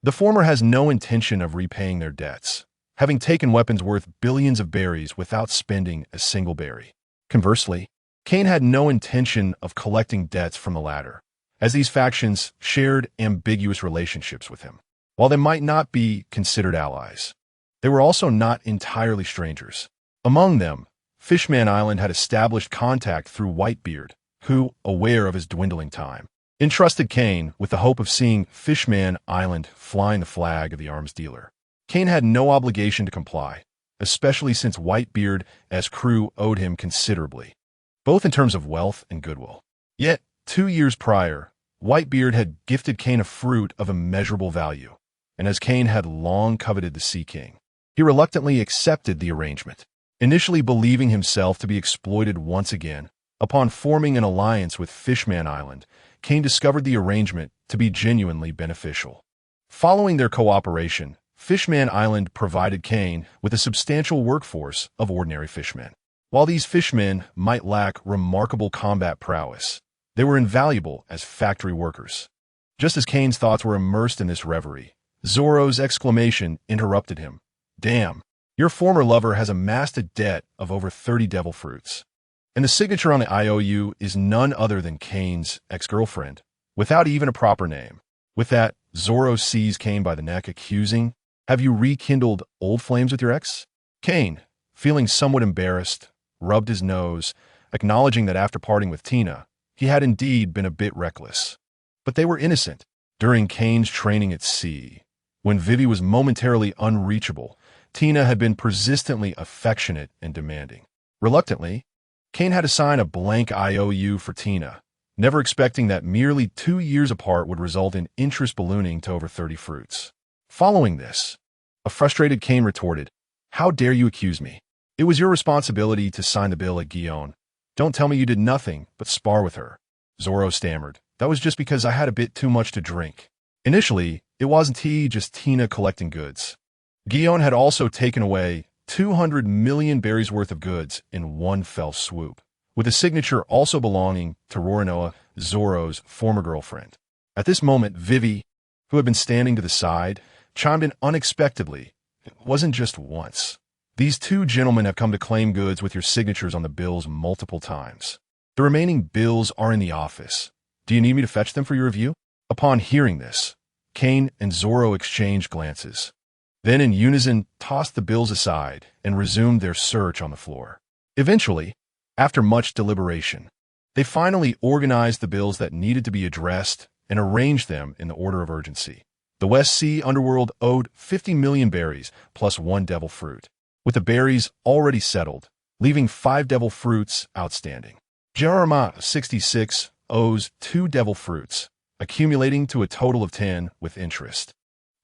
[SPEAKER 1] The former has no intention of repaying their debts, having taken weapons worth billions of berries without spending a single berry. Conversely, Kane had no intention of collecting debts from the latter, as these factions shared ambiguous relationships with him. While they might not be considered allies, they were also not entirely strangers. Among them, Fishman Island had established contact through Whitebeard, who, aware of his dwindling time, entrusted Kane with the hope of seeing Fishman Island flying the flag of the arms dealer. Kane had no obligation to comply, especially since Whitebeard as crew owed him considerably, both in terms of wealth and goodwill. Yet, 2 years prior, Whitebeard had gifted Kane a fruit of immeasurable value, and as Kane had long coveted the Sea King, he reluctantly accepted the arrangement, initially believing himself to be exploited once again. Upon forming an alliance with Fishman Island, Kane discovered the arrangement to be genuinely beneficial. Following their cooperation, Fishman Island provided Kane with a substantial workforce of ordinary fishmen. While these fishmen might lack remarkable combat prowess, they were invaluable as factory workers. Just as Kane's thoughts were immersed in this reverie, Zoro's exclamation interrupted him. Damn, your former lover has amassed a debt of over 30 devil fruits. And the signature on the IOU is none other than Kane's ex-girlfriend, without even a proper name. With that, Zoro seized Kane by the neck, accusing, have you rekindled old flames with your ex? Kane, feeling somewhat embarrassed, rubbed his nose, acknowledging that after parting with Tina, he had indeed been a bit reckless. But they were innocent. During Kane's training at sea, when Vivi was momentarily unreachable, Tina had been persistently affectionate and demanding. Reluctantly, Kane had to sign a blank IOU for Tina, never expecting that merely 2 years apart would result in interest ballooning to over 30 fruits. Following this, a frustrated Kane retorted, how dare you accuse me? It was your responsibility to sign the bill at Guion. Don't tell me you did nothing but spar with her. Zoro stammered. That was just because I had a bit too much to drink. Initially, it wasn't just Tina collecting goods. Guion had also taken away 200 million berries worth of goods in one fell swoop, with a signature also belonging to Rorinoa, Zoro's former girlfriend. At this moment, Vivi, who had been standing to the side, chimed in unexpectedly. It wasn't just once. These 2 gentlemen have come to claim goods with your signatures on the bills multiple times. The remaining bills are in the office. Do you need me to fetch them for your review? Upon hearing this, Kane and Zoro exchanged glances, then in unison tossed the bills aside and resumed their search on the floor. Eventually, after much deliberation, they finally organized the bills that needed to be addressed and arranged them in the order of urgency. The West Sea underworld owed 50 million berries plus 1 devil fruit, with the berries already settled, leaving 5 devil fruits outstanding. Jeremiah 66 owes 2 devil fruits, accumulating to a total of 10 with interest.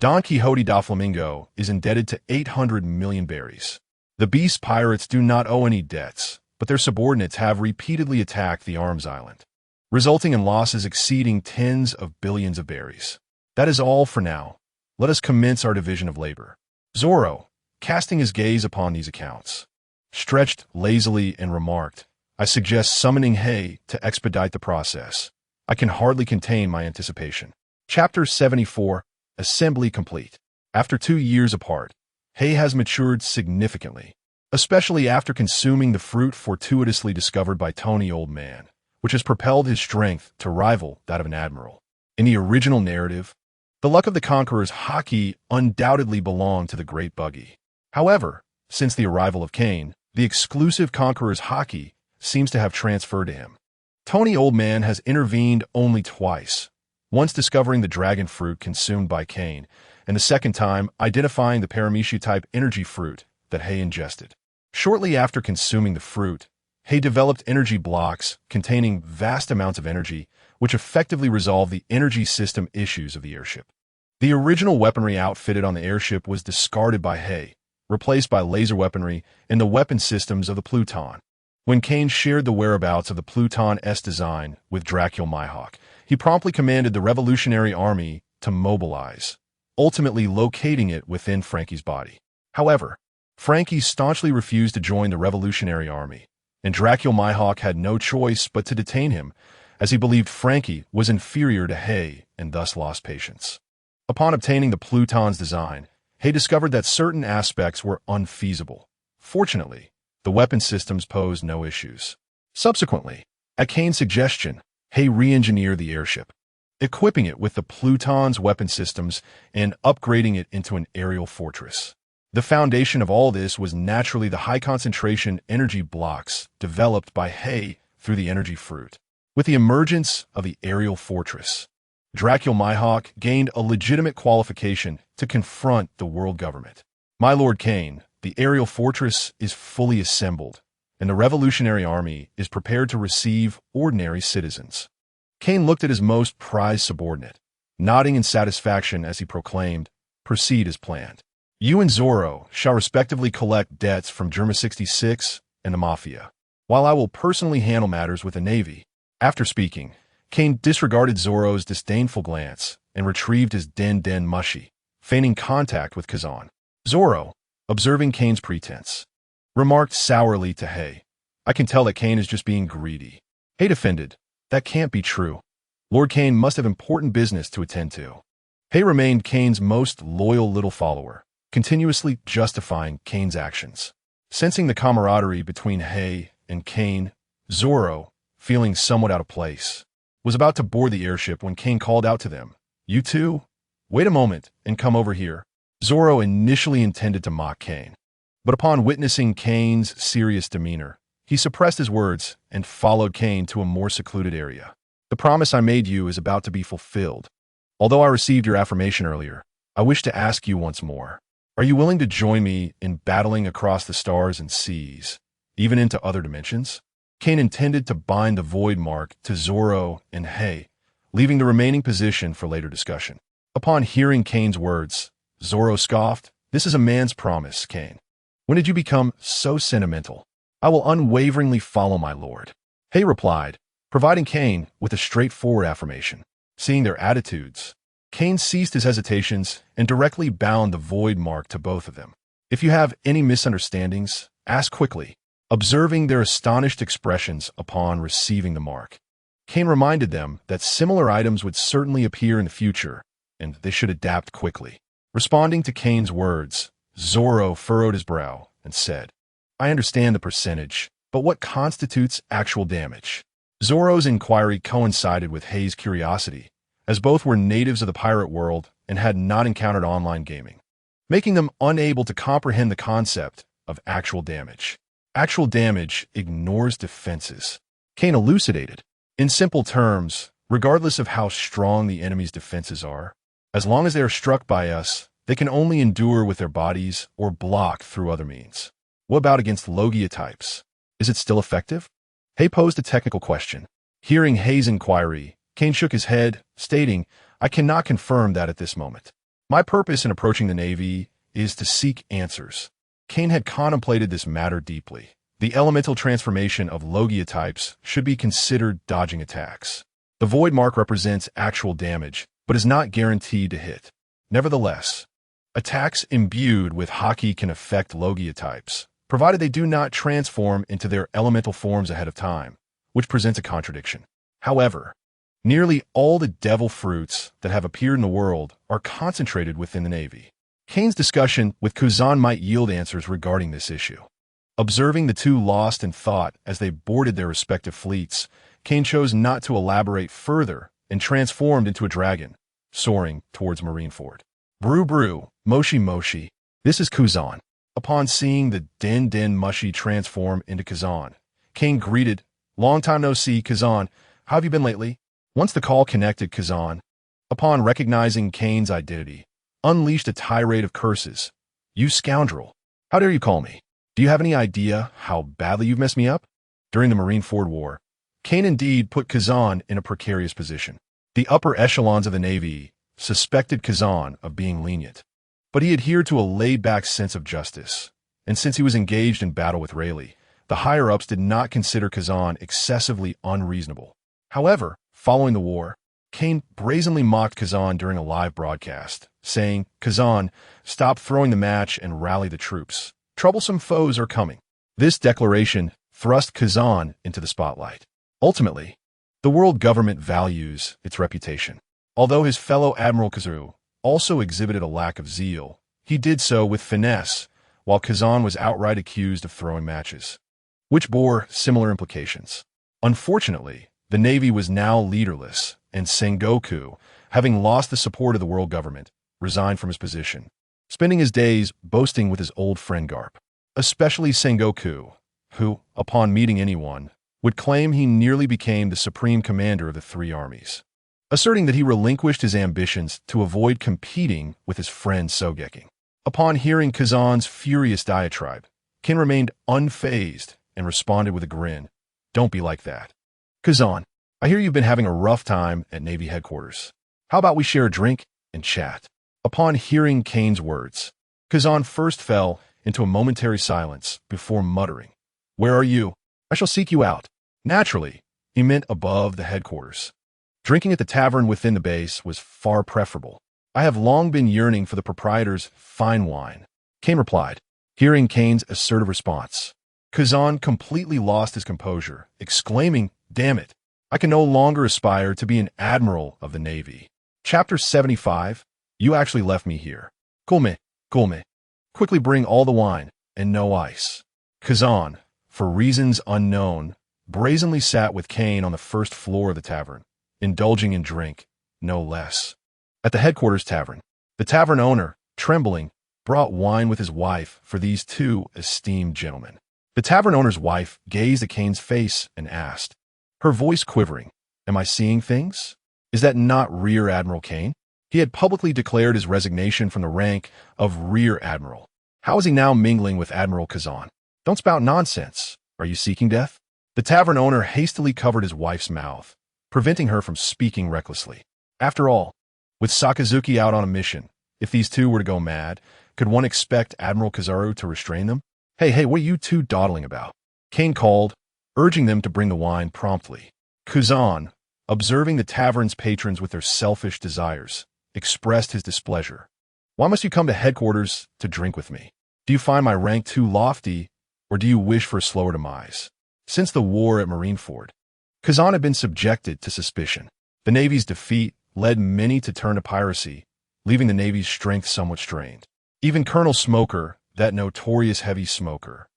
[SPEAKER 1] Don Quixote da Flamingo is indebted to 800 million berries. The Beast Pirates do not owe any debts, but their subordinates have repeatedly attacked the Arms Island, resulting in losses exceeding tens of billions of berries. That is all for now. Let us commence our division of labor. Zoro, casting his gaze upon these accounts, stretched lazily and remarked, I suggest summoning Hay to expedite the process. I can hardly contain my anticipation. Chapter 74, Assembly complete. After 2 years apart, Hay has matured significantly, especially after consuming the fruit fortuitously discovered by Tony Old Man, which has propelled his strength to rival that of an admiral. In the original narrative, the luck of the Conqueror's haki undoubtedly belonged to the Great Buggy. However, since the arrival of Kane, the exclusive Conqueror's haki seems to have transferred to him. Tony Old Man has intervened only twice, once discovering the dragon fruit consumed by Kane, and the second time identifying the Paramecia-type energy fruit that Hay ingested. Shortly after consuming the fruit, Hay developed energy blocks containing vast amounts of energy, which effectively resolved the energy system issues of the airship. The original weaponry outfitted on the airship was discarded by Hay, replaced by laser weaponry in the weapon systems of the Pluton. When Kane shared the whereabouts of the Pluton S design with Dracul Mihawk, he promptly commanded the Revolutionary Army to mobilize, ultimately locating it within Frankie's body. However, Frankie staunchly refused to join the Revolutionary Army, and Dracul Mihawk had no choice but to detain him, as he believed Frankie was inferior to Hay and thus lost patience. Upon obtaining the Pluton's design, Hay discovered that certain aspects were unfeasible. Fortunately, the weapon systems posed no issues. Subsequently, at Kane's suggestion, Hay re-engineered the airship, equipping it with the Pluton's weapon systems and upgrading it into an aerial fortress. The foundation of all this was naturally the high-concentration energy blocks developed by Hay through the energy fruit. With the emergence of the aerial fortress, Dracul Mihawk gained a legitimate qualification to confront the world government. My Lord Kane, the aerial fortress is fully assembled, and the Revolutionary Army is prepared to receive ordinary citizens. Kane looked at his most prized subordinate, nodding in satisfaction as he proclaimed, proceed as planned. You and Zoro shall respectively collect debts from Germa 66 and the Mafia, while I will personally handle matters with the Navy. After speaking, Kane disregarded Zoro's disdainful glance and retrieved his den mushi, feigning contact with Kazan. Zoro, observing Kane's pretense, remarked sourly to Hay, I can tell that Kane is just being greedy. Hay defended, that can't be true. Lord Kane must have important business to attend to. Hay remained Kane's most loyal little follower, continuously justifying Kane's actions. Sensing the camaraderie between Hay and Kane, Zoro, feeling somewhat out of place, was about to board the airship when Kane called out to them, You two? Wait a moment and come over here. Zoro initially intended to mock Kane, but upon witnessing Kane's serious demeanor, he suppressed his words and followed Kane to a more secluded area. The promise I made you is about to be fulfilled. Although I received your affirmation earlier, I wish to ask you once more. Are you willing to join me in battling across the stars and seas, even into other dimensions? Kane intended to bind the void mark to Zoro and Hay, leaving the remaining position for later discussion. Upon hearing Kane's words, Zoro scoffed, This is a man's promise, Kane. When did you become so sentimental? I will unwaveringly follow my lord. Hay replied, providing Kane with a straightforward affirmation. Seeing their attitudes, Kane ceased his hesitations and directly bound the void mark to both of them. If you have any misunderstandings, ask quickly. Observing their astonished expressions upon receiving the mark, Kane reminded them that similar items would certainly appear in the future, and they should adapt quickly. Responding to Kane's words, Zoro furrowed his brow and said, I understand the percentage, but what constitutes actual damage? Zoro's inquiry coincided with Hay's curiosity, as both were natives of the pirate world and had not encountered online gaming, making them unable to comprehend the concept of actual damage. Actual damage ignores defenses. Kane elucidated. In simple terms, regardless of how strong the enemy's defenses are, as long as they are struck by us, they can only endure with their bodies or block through other means. What about against Logia types? Is it still effective? Hay posed a technical question. Hearing Hayes' inquiry, Kane shook his head, stating, "I cannot confirm that at this moment. My purpose in approaching the Navy is to seek answers." Kane had contemplated this matter deeply. The elemental transformation of Logia types should be considered dodging attacks. The void mark represents actual damage, but is not guaranteed to hit. Nevertheless, attacks imbued with Haki can affect Logia types, provided they do not transform into their elemental forms ahead of time, which presents a contradiction. However, nearly all the devil fruits that have appeared in the world are concentrated within the Navy. Kane's discussion with Kuzan might yield answers regarding this issue. Observing the two lost in thought as they boarded their respective fleets, Kane chose not to elaborate further and transformed into a dragon, soaring towards Marineford. "Brew brew, moshi moshi, this is Kuzan." Upon seeing the Den Den Mushi transform into Kazan, Kane greeted, "Long time no see, Kazan. How have you been lately?" Once the call connected, Kazan, upon recognizing Kane's identity, unleashed a tirade of curses. "You scoundrel! How dare you call me? Do you have any idea how badly you've messed me up?" During the Marineford War, Kane indeed put Kazan in a precarious position. The upper echelons of the Navy suspected Kazan of being lenient, but he adhered to a laid-back sense of justice, and since he was engaged in battle with Rayleigh, the higher-ups did not consider Kazan excessively unreasonable. However, following the war, Kane brazenly mocked Kazan during a live broadcast, saying, "Kazan, stop throwing the match and rally the troops. Troublesome foes are coming." This declaration thrust Kazan into the spotlight. Ultimately, the world government values its reputation. Although his fellow Admiral Kazu also exhibited a lack of zeal, he did so with finesse, while Kazan was outright accused of throwing matches, which bore similar implications. Unfortunately, the Navy was now leaderless, and Sengoku, having lost the support of the world government, resigned from his position, spending his days boasting with his old friend Garp. Especially Sengoku, who, upon meeting anyone, would claim he nearly became the supreme commander of the three armies, asserting that he relinquished his ambitions to avoid competing with his friend Sogeki. Upon hearing Kazan's furious diatribe, Ken remained unfazed and responded with a grin, "Don't be like that. Kazan, I hear you've been having a rough time at Navy headquarters. How about we share a drink and chat?" Upon hearing Kane's words, Kazan first fell into a momentary silence before muttering, "Where are you? I shall seek you out." Naturally, he meant above the headquarters. Drinking at the tavern within the base was far preferable. "I have long been yearning for the proprietor's fine wine," Kane replied. Hearing Kane's assertive response, Kazan completely lost his composure, exclaiming, "Damn it, I can no longer aspire to be an admiral of the Navy." Chapter 75, "You actually left me here. Kulme, kulme. Quickly bring all the wine, and no ice." Kazan, for reasons unknown, brazenly sat with Kane on the first floor of the tavern, indulging in drink, no less. At the headquarters tavern, the tavern owner, trembling, brought wine with his wife for these two esteemed gentlemen. The tavern owner's wife gazed at Kane's face and asked, her voice quivering, "Am I seeing things? Is that not Rear Admiral Kane?" He had publicly declared his resignation from the rank of Rear Admiral. How is he now mingling with Admiral Kazan? "Don't spout nonsense. Are you seeking death?" The tavern owner hastily covered his wife's mouth, preventing her from speaking recklessly. After all, with Sakazuki out on a mission, if these two were to go mad, could one expect Admiral Kizaru to restrain them? Hey, what are you two dawdling about?" Kane called, urging them to bring the wine promptly. Kuzan, observing the tavern's patrons with their selfish desires, expressed his displeasure. "Why must you come to headquarters to drink with me? Do you find my rank too lofty, or do you wish for a slower demise?" Since the war at Marineford, Kazan had been subjected to suspicion. The Navy's defeat led many to turn to piracy, leaving the Navy's strength somewhat strained. Even Colonel Smoker, that notorious heavy smoker,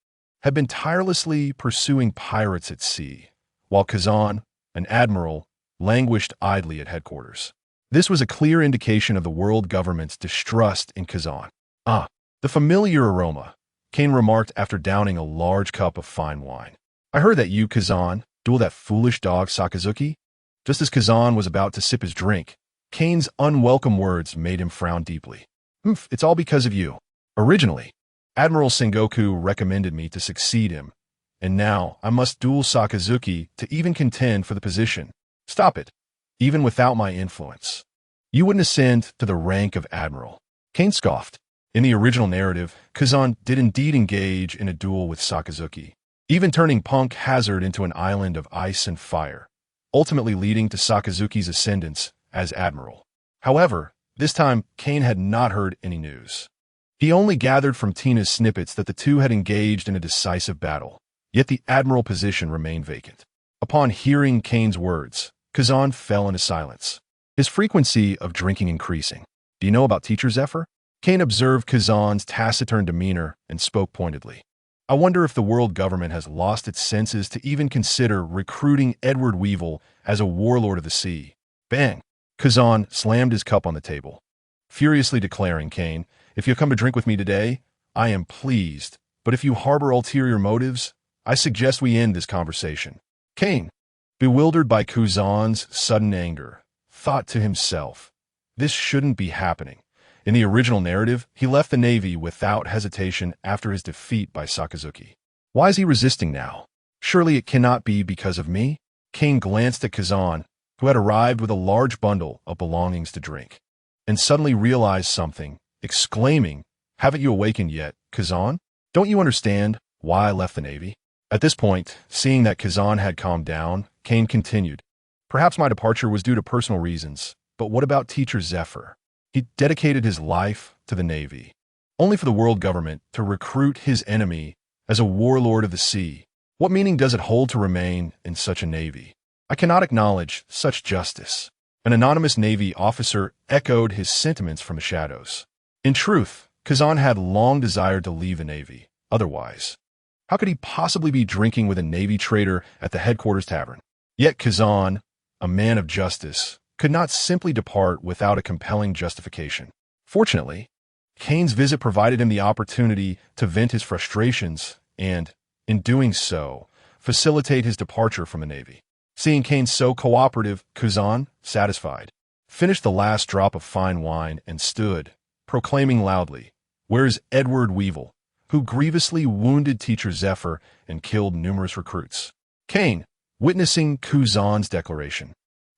[SPEAKER 1] had been tirelessly pursuing pirates at sea, while Kazan, an admiral, languished idly at headquarters. This was a clear indication of the world government's distrust in Kazan. "Ah, the familiar aroma," Kane remarked after downing a large cup of fine wine. "I heard that you, Kazan, dueled that foolish dog Sakazuki." Just as Kazan was about to sip his drink, Kane's unwelcome words made him frown deeply. It's all because of you. Originally, Admiral Sengoku recommended me to succeed him, and now I must duel Sakazuki to even contend for the position. Stop it. Even without my influence, you wouldn't ascend to the rank of admiral. Kane scoffed. In the original narrative, Kazan did indeed engage in a duel with Sakazuki, even turning Punk Hazard into an island of ice and fire, ultimately leading to Sakazuki's ascendance as admiral. However, this time, Kane had not heard any news. He only gathered from Tina's snippets that the two had engaged in a decisive battle, yet the admiral position remained vacant. Upon hearing Kane's words, Kazan fell into silence, his frequency of drinking increasing. Do you know about Teacher Zephyr? Kane observed Kazan's taciturn demeanor and spoke pointedly. I wonder if the world government has lost its senses to even consider recruiting Edward Weevil as a warlord of the sea. Bang! Kazan slammed his cup on the table, furiously declaring, Kane, if you come to drink with me today, I am pleased, but if you harbor ulterior motives, I suggest we end this conversation. Kane, bewildered by Kazan's sudden anger, thought to himself, this shouldn't be happening. In the original narrative, he left the Navy without hesitation after his defeat by Sakazuki. Why is he resisting now? Surely it cannot be because of me? Kane glanced at Kazan, who had arrived with a large bundle of belongings to drink, and suddenly realized something, exclaiming, haven't you awakened yet, Kazan? Don't you understand why I left the Navy? At this point, seeing that Kazan had calmed down, Kane continued, perhaps my departure was due to personal reasons, but what about Teacher Zephyr? He dedicated his life to the Navy, only for the world government to recruit his enemy as a warlord of the sea. What meaning does it hold to remain in such a Navy? I cannot acknowledge such justice. An anonymous Navy officer echoed his sentiments from the shadows. In truth, Kazan had long desired to leave the Navy. Otherwise, how could he possibly be drinking with a Navy trader at the headquarters tavern? Yet Kazan, a man of justice, could not simply depart without a compelling justification. Fortunately, Kane's visit provided him the opportunity to vent his frustrations and, in doing so, facilitate his departure from the Navy. Seeing Kane so cooperative, Kazan, satisfied, finished the last drop of fine wine and stood, proclaiming loudly, where's Edward Weevil, who grievously wounded Teacher Zephyr and killed numerous recruits? Kane, witnessing Kazan's declaration,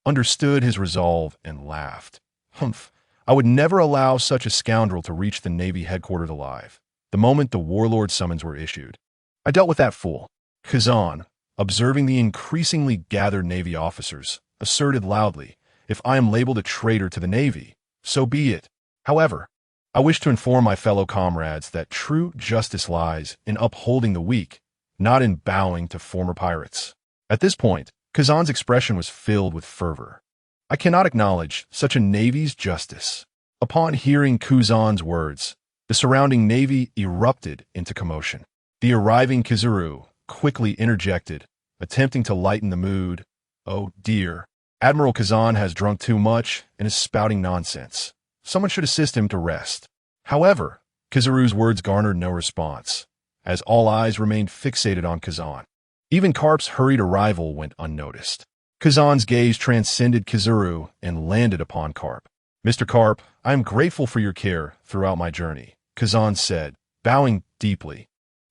[SPEAKER 1] understood his resolve and laughed. Humph, I would never allow such a scoundrel to reach the Navy headquarters alive, the moment the warlord summons were issued. I dealt with that fool. Kazan, observing the increasingly gathered Navy officers, asserted loudly, if I am labeled a traitor to the Navy, so be it. However, I wish to inform my fellow comrades that true justice lies in upholding the weak, not in bowing to former pirates. At this point, Kazan's expression was filled with fervor. I cannot acknowledge such a Navy's justice. Upon hearing Kazan's words, the surrounding Navy erupted into commotion. The arriving Kizaru quickly interjected, attempting to lighten the mood. Oh dear, Admiral Kazan has drunk too much and is spouting nonsense. Someone should assist him to rest. However, Kizaru's words garnered no response, as all eyes remained fixated on Kazan. Even Karp's hurried arrival went unnoticed. Kazan's gaze transcended Kizaru and landed upon Karp. Mr. Karp, I am grateful for your care throughout my journey, Kazan said, bowing deeply.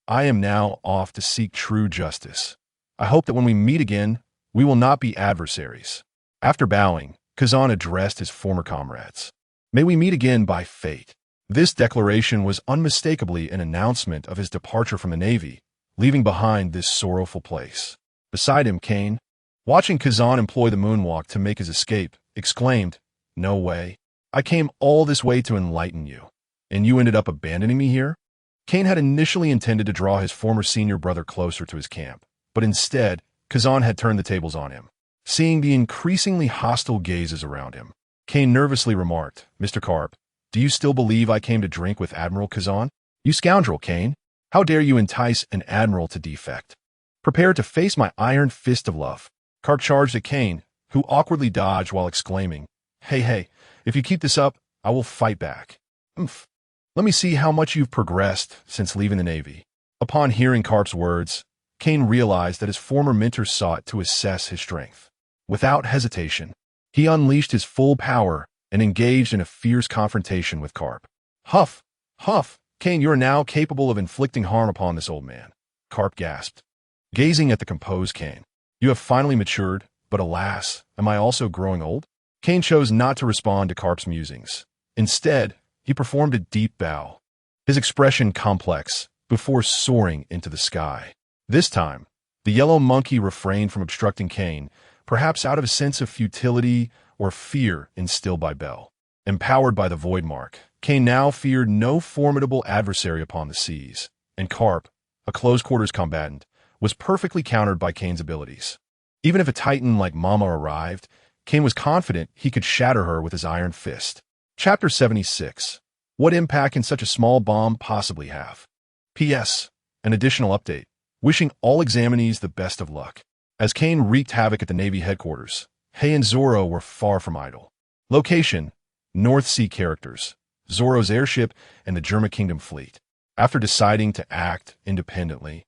[SPEAKER 1] I am now off to seek true justice. I hope that when we meet again, we will not be adversaries. After bowing, Kazan addressed his former comrades. May we meet again by fate. This declaration was unmistakably an announcement of his departure from the Navy, leaving behind this sorrowful place. Beside him, Kane, watching Kazan employ the moonwalk to make his escape, exclaimed, No way. I came all this way to enlighten you, and you ended up abandoning me here? Kane had initially intended to draw his former senior brother closer to his camp, but instead, Kazan had turned the tables on him. Seeing the increasingly hostile gazes around him, Kane nervously remarked, Mr. Karp, do you still believe I came to drink with Admiral Kazan? You scoundrel, Kane. How dare you entice an admiral to defect? Prepare to face my iron fist of love. Karp charged at Kane, who awkwardly dodged while exclaiming, Hey, if you keep this up, I will fight back. Oomph. Let me see how much you've progressed since leaving the Navy. Upon hearing Karp's words, Kane realized that his former mentor sought to assess his strength. Without hesitation, he unleashed his full power and engaged in a fierce confrontation with Karp. Huff! Huff! Kane, you are now capable of inflicting harm upon this old man. Karp gasped. Gazing at the composed Kane. You have finally matured, but alas, am I also growing old? Kane chose not to respond to Karp's musings. Instead, he performed a deep bow, his expression complex, before soaring into the sky. This time, the yellow monkey refrained from obstructing Kane, perhaps out of a sense of futility or fear instilled by Bell. Empowered by the void mark, Kane now feared no formidable adversary upon the seas, and Karp, a close-quarters combatant, was perfectly countered by Kane's abilities. Even if a titan like Mama arrived, Kane was confident he could shatter her with his iron fist. Chapter 76. What impact can such a small bomb possibly have? P.S. An additional update. Wishing all examinees the best of luck. As Kane wreaked havoc at the Navy headquarters, Hay and Zoro were far from idle. Location: North Sea characters, Zoro's airship, and the Germa Kingdom fleet. After deciding to act independently,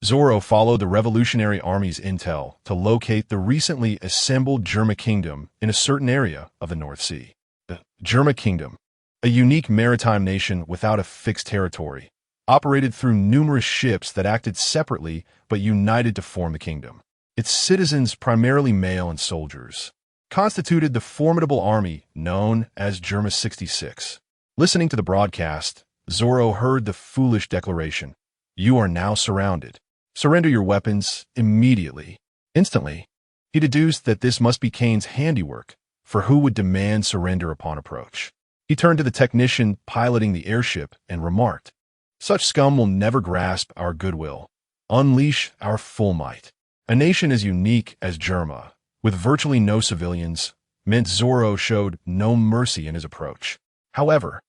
[SPEAKER 1] Zoro followed the Revolutionary Army's intel to locate the recently assembled Germa Kingdom in a certain area of the North Sea. The Germa Kingdom, a unique maritime nation without a fixed territory, operated through numerous ships that acted separately but united to form the kingdom. Its citizens, primarily male and soldiers, constituted the formidable army known as Germa 66. Listening to the broadcast, Zoro heard the foolish declaration, "You are now surrounded. Surrender your weapons immediately." Instantly, he deduced that this must be Kane's handiwork, for who would demand surrender upon approach? He turned to the technician piloting the airship and remarked, "Such scum will never grasp our goodwill. Unleash our full might." A nation as unique as Germa, with virtually no civilians, meant Zoro showed no mercy in his approach. However,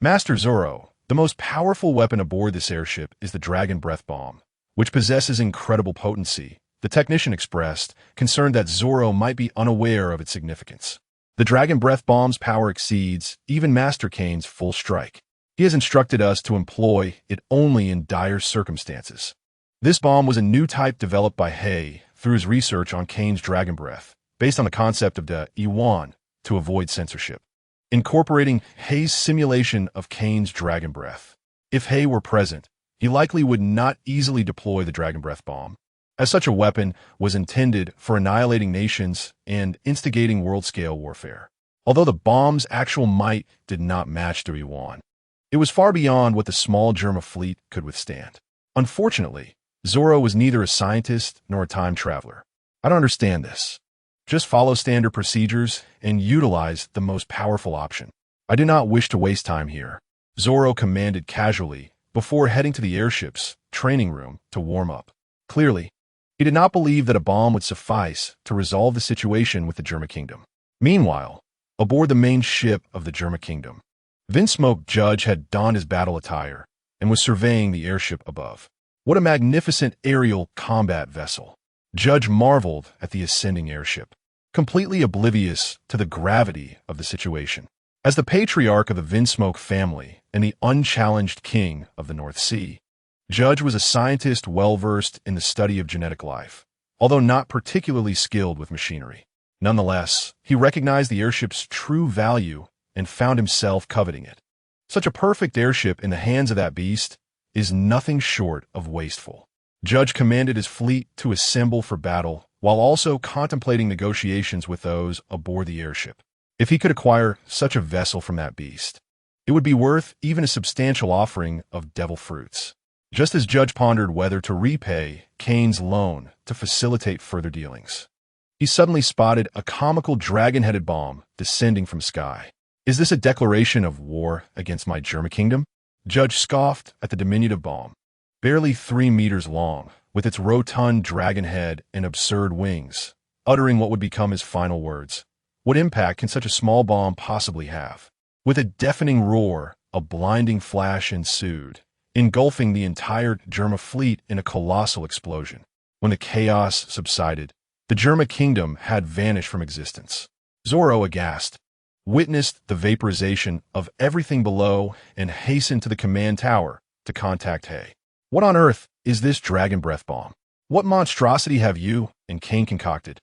[SPEAKER 1] Master Zoro, the most powerful weapon aboard this airship is the Dragon Breath Bomb, which possesses incredible potency, the technician expressed, concerned that Zoro might be unaware of its significance. The Dragon Breath Bomb's power exceeds even Master Kane's full strike. He has instructed us to employ it only in dire circumstances. This bomb was a new type developed by Hay through his research on Kane's Dragon Breath, based on the concept of the Iwan to avoid censorship, incorporating Hay's simulation of Kane's Dragon Breath. If Hay were present, he likely would not easily deploy the Dragon Breath Bomb, as such a weapon was intended for annihilating nations and instigating world-scale warfare. Although the bomb's actual might did not match the Iwan, it was far beyond what the small Germa fleet could withstand. Unfortunately, Zoro was neither a scientist nor a time traveler. "I don't understand this. Just follow standard procedures and utilize the most powerful option. I do not wish to waste time here," Zoro commanded casually before heading to the airship's training room to warm up. Clearly, he did not believe that a bomb would suffice to resolve the situation with the Germa Kingdom. Meanwhile, aboard the main ship of the Germa Kingdom, Vinsmoke Judge had donned his battle attire and was surveying the airship above. What a magnificent aerial combat vessel! Judge marveled at the ascending airship, completely oblivious to the gravity of the situation. As the patriarch of the Vinsmoke family and the unchallenged king of the North Sea, Judge was a scientist well-versed in the study of genetic life, although not particularly skilled with machinery. Nonetheless, he recognized the airship's true value and found himself coveting it. Such a perfect airship in the hands of that beast is nothing short of wasteful. Judge commanded his fleet to assemble for battle while also contemplating negotiations with those aboard the airship. If he could acquire such a vessel from that beast, it would be worth even a substantial offering of devil fruits. Just as Judge pondered whether to repay Kane's loan to facilitate further dealings, he suddenly spotted a comical dragon-headed bomb descending from sky. "Is this a declaration of war against my Germa Kingdom?" Judge scoffed at the diminutive bomb, barely 3 meters long, with its rotund dragon head and absurd wings, uttering what would become his final words. What impact can such a small bomb possibly have? With a deafening roar, a blinding flash ensued, engulfing the entire Germa fleet in a colossal explosion. When the chaos subsided, the Germa Kingdom had vanished from existence. Zoro, aghast, witnessed the vaporization of everything below and hastened to the command tower to contact Hay. "What on earth is this Dragon Breath Bomb? What monstrosity have you and Kane concocted?"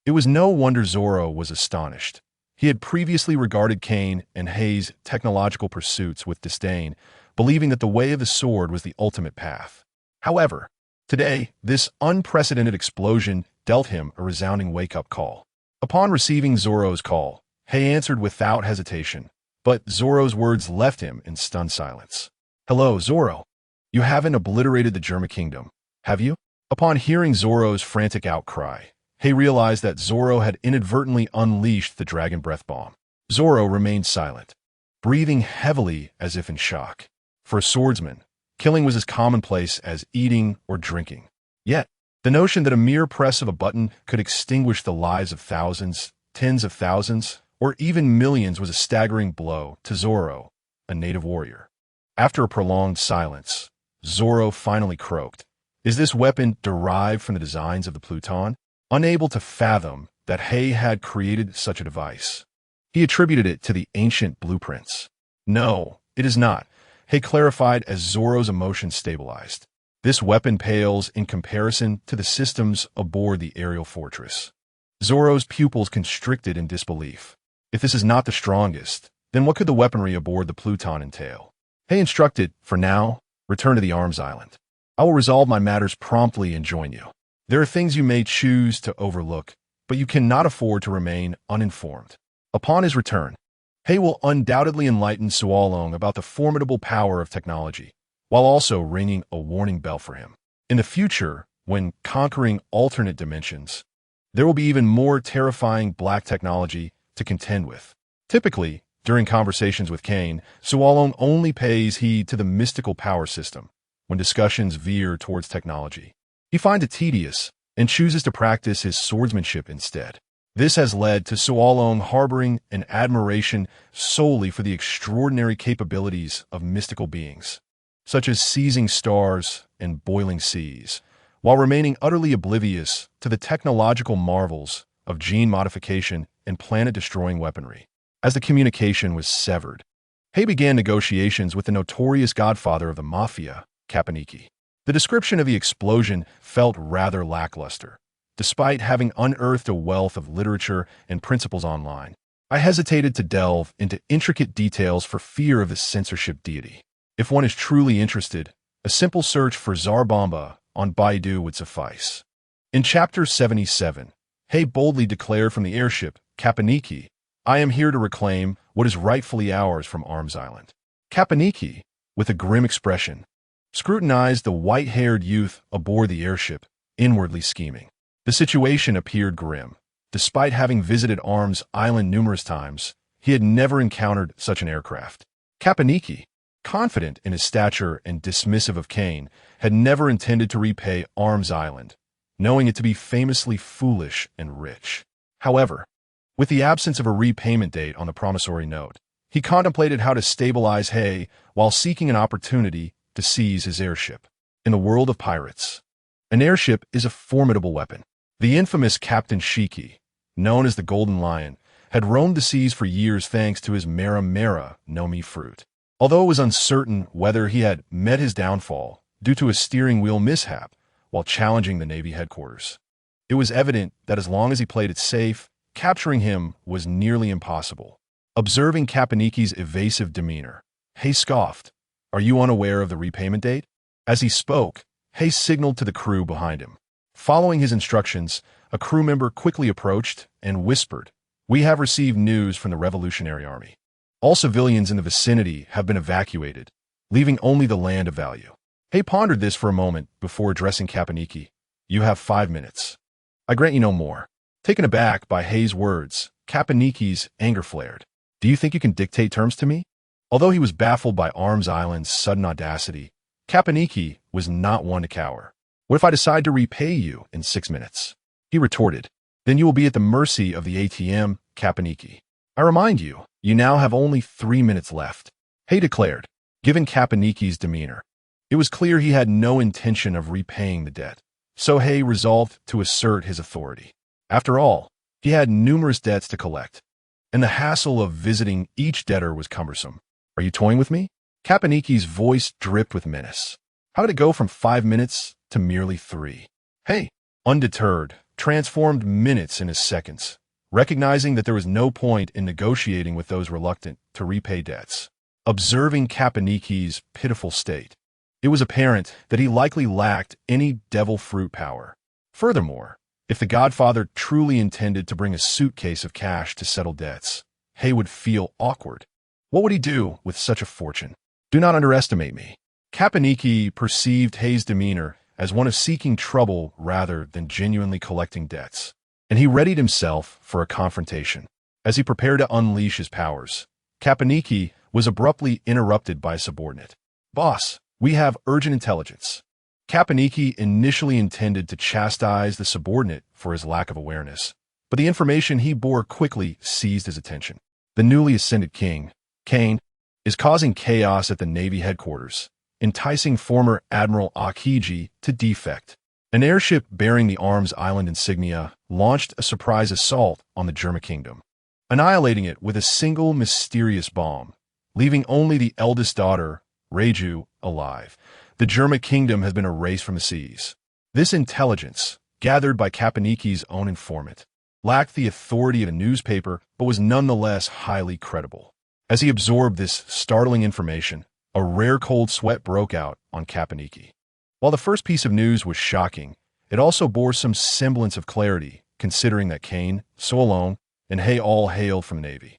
[SPEAKER 1] It was no wonder Zoro was astonished. He had previously regarded Kane and Hay's technological pursuits with disdain, believing that the way of the sword was the ultimate path. However, Today, this unprecedented explosion dealt him a resounding wake-up call. Upon receiving Zoro's call, Hei answered without hesitation, but Zoro's words left him in stunned silence. "Hello, Zoro. You haven't obliterated the Germa Kingdom, have you?" Upon hearing Zoro's frantic outcry, Hei realized that Zoro had inadvertently unleashed the Dragon Breath Bomb. Zoro remained silent, breathing heavily as if in shock. For a swordsman, killing was as commonplace as eating or drinking. Yet, the notion that a mere press of a button could extinguish the lives of thousands, tens of thousands, or even millions was a staggering blow to Zoro, a native warrior. After a prolonged silence, Zoro finally croaked. "Is this weapon derived from the designs of the Pluton?" Unable to fathom that Hei had created such a device, he attributed it to the ancient blueprints. "No, it is not," Hei clarified as Zoro's emotions stabilized. "This weapon pales in comparison to the systems aboard the aerial fortress." Zoro's pupils constricted in disbelief. If this is not the strongest, then what could the weaponry aboard the Pluton entail? Hei instructed, "For now, return to the Arms Island. I will resolve my matters promptly and join you. There are things you may choose to overlook, but you cannot afford to remain uninformed." Upon his return, Hei will undoubtedly enlighten Sualong about the formidable power of technology, while also ringing a warning bell for him. In the future, when conquering alternate dimensions, there will be even more terrifying black technology to contend with. Typically, during conversations with Kane, Sualong only pays heed to the mystical power system when discussions veer towards technology. He finds it tedious and chooses to practice his swordsmanship instead. This has led to Sualong harboring an admiration solely for the extraordinary capabilities of mystical beings, such as seizing stars and boiling seas, while remaining utterly oblivious to the technological marvels of gene modification and planet-destroying weaponry. As the communication was severed, Hei began negotiations with the notorious godfather of the mafia, Kappaniki. The description of the explosion felt rather lackluster, despite having unearthed a wealth of literature and principles online. I hesitated to delve into intricate details for fear of the censorship deity. If one is truly interested, a simple search for Zarbomba on Baidu would suffice. In Chapter 77, Hei boldly declared from the airship, "Kappaniki, I am here to reclaim what is rightfully ours from Arms Island." Kappaniki, with a grim expression, scrutinized the white-haired youth aboard the airship, inwardly scheming. The situation appeared grim. Despite having visited Arms Island numerous times, he had never encountered such an aircraft. Kappaniki, confident in his stature and dismissive of Kane, had never intended to repay Arms Island, knowing it to be famously foolish and rich. However, with the absence of a repayment date on the promissory note, he contemplated how to stabilize Hei while seeking an opportunity to seize his airship. In the world of pirates, an airship is a formidable weapon. The infamous Captain Shiki, known as the Golden Lion, had roamed the seas for years thanks to his Mera Mera no Mi fruit. Although it was uncertain whether he had met his downfall due to a steering wheel mishap while challenging the Navy headquarters, it was evident that as long as he played it safe, capturing him was nearly impossible. Observing Kappaniki's evasive demeanor, Hei scoffed, "Are you unaware of the repayment date?" As he spoke, Hei signaled to the crew behind him. Following his instructions, a crew member quickly approached and whispered, "We have received news from the Revolutionary Army. All civilians in the vicinity have been evacuated, leaving only the land of value." Hei pondered this for a moment before addressing Kappaniki. "You have 5 minutes. I grant you no more." Taken aback by Hei's words, Kappaniki's anger flared. "Do you think you can dictate terms to me?" Although he was baffled by Arms Island's sudden audacity, Kappaniki was not one to cower. "What if I decide to repay you in 6 minutes?" He retorted. "Then you will be at the mercy of the ATM, Kappaniki. I remind you, you now have only 3 minutes left," Hei declared. Given Kappaniki's demeanor, it was clear he had no intention of repaying the debt, so Hei resolved to assert his authority. After all, he had numerous debts to collect, and the hassle of visiting each debtor was cumbersome. "Are you toying with me?" Kappaniki's voice dripped with menace. How did it go from 5 minutes to merely 3? Hei, undeterred, transformed minutes into seconds, recognizing that there was no point in negotiating with those reluctant to repay debts. Observing Kappaniki's pitiful state, it was apparent that he likely lacked any devil fruit power. Furthermore, if the Godfather truly intended to bring a suitcase of cash to settle debts, Hay would feel awkward. What would he do with such a fortune? Do not underestimate me. Kapaniki perceived Hay's demeanor as one of seeking trouble rather than genuinely collecting debts, and he readied himself for a confrontation. As he prepared to unleash his powers, Kapaniki was abruptly interrupted by a subordinate. "Boss, we have urgent intelligence." Kapaniki initially intended to chastise the subordinate for his lack of awareness, but the information he bore quickly seized his attention. The newly ascended king, Kane, is causing chaos at the Navy headquarters, enticing former Admiral Akiji to defect. An airship bearing the Arms Island insignia launched a surprise assault on the German kingdom, annihilating it with a single mysterious bomb, leaving only the eldest daughter, Reiju, alive. The German kingdom has been erased from the seas. This intelligence, gathered by Kapaniki's own informant, lacked the authority of a newspaper but was nonetheless highly credible. As he absorbed this startling information, a rare cold sweat broke out on Kapaniki. While the first piece of news was shocking, it also bore some semblance of clarity, considering that Kane, so alone, and Hay all hailed from the Navy.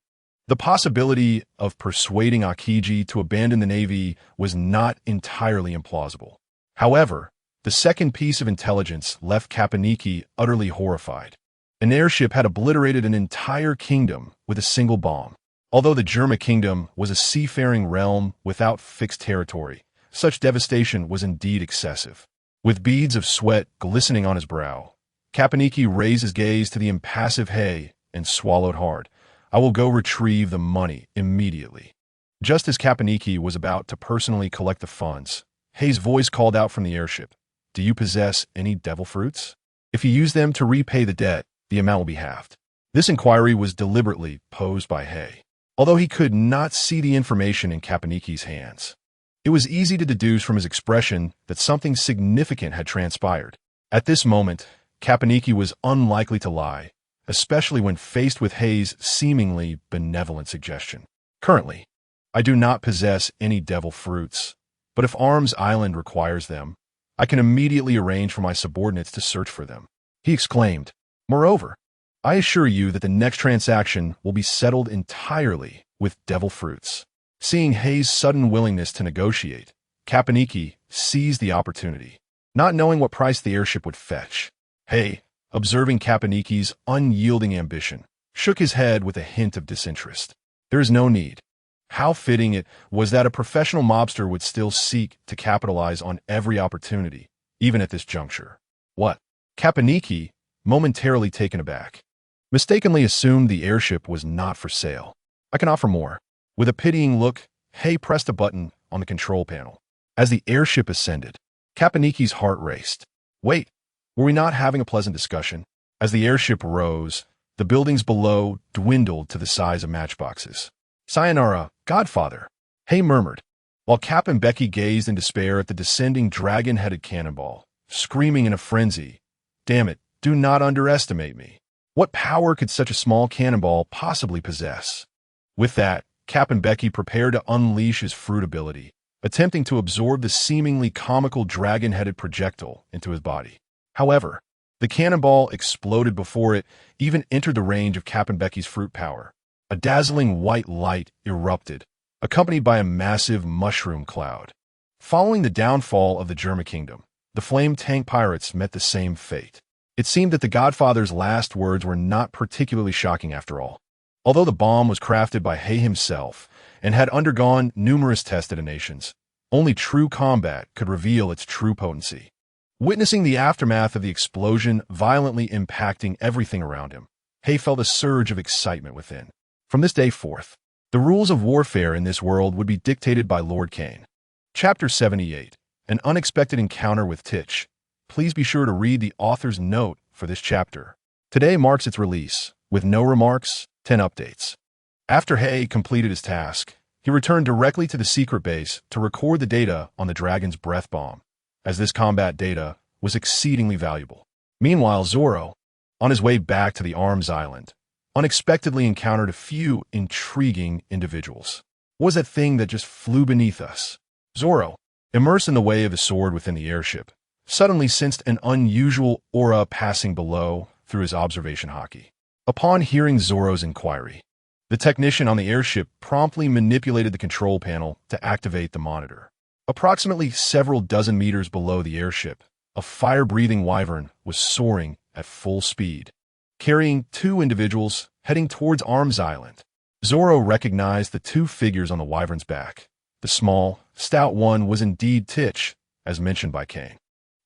[SPEAKER 1] The possibility of persuading Akiji to abandon the Navy was not entirely implausible. However, the second piece of intelligence left Kapaniki utterly horrified. An airship had obliterated an entire kingdom with a single bomb. Although the German kingdom was a seafaring realm without fixed territory, such devastation was indeed excessive. With beads of sweat glistening on his brow, Kapaniki raised his gaze to the impassive Hay and swallowed hard. "I will go retrieve the money immediately." Just as Kapaniki was about to personally collect the funds, Hay's voice called out from the airship, "Do you possess any devil fruits? If you use them to repay the debt, the amount will be halved." This inquiry was deliberately posed by Hay. Although he could not see the information in Kapaniki's hands, it was easy to deduce from his expression that something significant had transpired. At this moment, Kapaniki was unlikely to lie, especially when faced with Hay's seemingly benevolent suggestion. "Currently, I do not possess any devil fruits, but if Arms Island requires them, I can immediately arrange for my subordinates to search for them," he exclaimed. "Moreover, I assure you that the next transaction will be settled entirely with devil fruits." Seeing Hay's sudden willingness to negotiate, Kapaniki seized the opportunity. Not knowing what price the airship would fetch, Hay, observing Kapaniki's unyielding ambition, shook his head with a hint of disinterest. "There is no need." How fitting it was that a professional mobster would still seek to capitalize on every opportunity, even at this juncture. "What?" Kapaniki, momentarily taken aback, mistakenly assumed the airship was not for sale. "I can offer more." With a pitying look, Hay pressed a button on the control panel. As the airship ascended, Kapaniki's heart raced. Wait, were we not having a pleasant discussion? As the airship rose, the buildings below dwindled to the size of matchboxes. "Sayonara, Godfather," Hay murmured, while Cap and Becky gazed in despair at the descending dragon-headed cannonball, screaming in a frenzy, "Damn it, do not underestimate me. What power could such a small cannonball possibly possess?" With that, Cap and Becky prepared to unleash his fruit ability, attempting to absorb the seemingly comical dragon-headed projectile into his body. However, the cannonball exploded before it even entered the range of Cap and Becky's fruit power. A dazzling white light erupted, accompanied by a massive mushroom cloud. Following the downfall of the German kingdom, the flame tank pirates met the same fate. It seemed that the Godfather's last words were not particularly shocking after all. Although the bomb was crafted by Hay himself and had undergone numerous test detonations, only true combat could reveal its true potency. Witnessing the aftermath of the explosion violently impacting everything around him, Hay felt a surge of excitement within. From this day forth, the rules of warfare in this world would be dictated by Lord Kane. Chapter 78, An Unexpected Encounter with Titch. Please be sure to read the author's note for this chapter. Today marks its release, with no remarks, 10 updates. After Hay completed his task, he returned directly to the secret base to record the data on the Dragon's breath bomb, as this combat data was exceedingly valuable. Meanwhile, Zoro, on his way back to the Arms Island, unexpectedly encountered a few intriguing individuals. What was that thing that just flew beneath us? Zoro, immersed in the wave of his sword within the airship, suddenly sensed an unusual aura passing below through his observation hockey. Upon hearing Zoro's inquiry, the technician on the airship promptly manipulated the control panel to activate the monitor. Approximately several dozen meters below the airship, a fire-breathing wyvern was soaring at full speed, carrying two individuals heading towards Arms Island. Zoro recognized the two figures on the wyvern's back. The small, stout one was indeed Titch, as mentioned by Kane.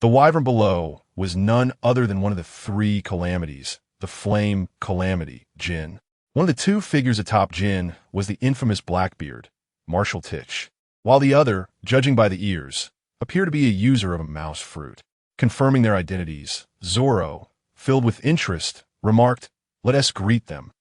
[SPEAKER 1] The wyvern below was none other than one of the three calamities, the Flame Calamity, Jin. One of the two figures atop Jin was the infamous Blackbeard, Marshal Titch, while the other, judging by the ears, appeared to be a user of a mouse fruit. Confirming their identities, Zoro, filled with interest, remarked, "Let us greet them.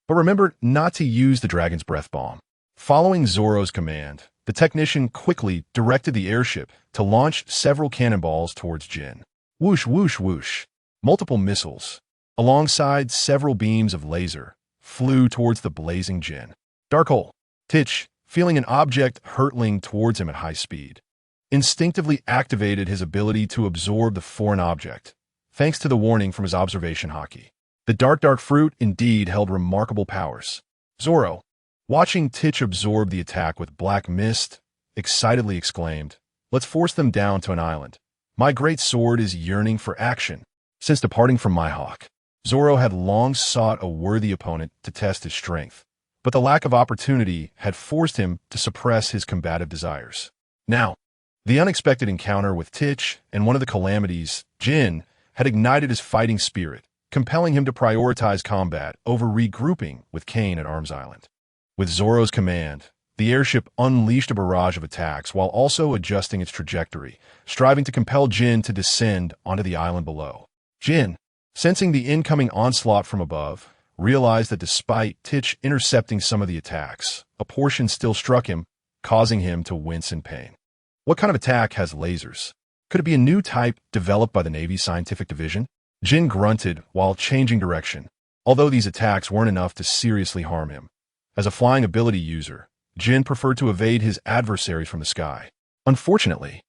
[SPEAKER 1] But remember not to use the dragon's breath bomb." Following Zoro's command, the technician quickly directed the airship to launch several cannonballs towards Jin. Whoosh, whoosh, whoosh. Multiple missiles, alongside several beams of laser, flew towards the blazing Jin. Dark hole. Titch, feeling an object hurtling towards him at high speed, instinctively activated his ability to absorb the foreign object, thanks to the warning from his observation hockey. The dark fruit indeed held remarkable powers. Zoro, watching Titch absorb the attack with black mist, excitedly exclaimed, "Let's force them down to an island. My great sword is yearning for action." Since departing from Mihawk, Zoro had long sought a worthy opponent to test his strength, but the lack of opportunity had forced him to suppress his combative desires. Now, the unexpected encounter with Titch and one of the calamities, Jin, had ignited his fighting spirit, compelling him to prioritize combat over regrouping with Kane at Arms Island. With Zoro's command, the airship unleashed a barrage of attacks while also adjusting its trajectory, striving to compel Jin to descend onto the island below. Jin, sensing the incoming onslaught from above, realized that despite Titch intercepting some of the attacks, a portion still struck him, causing him to wince in pain. What kind of attack has lasers? Could it be a new type developed by the Navy's scientific division? Jin grunted while changing direction, although these attacks weren't enough to seriously harm him. As a flying ability user, Jin preferred to evade his adversaries from the sky. Unfortunately,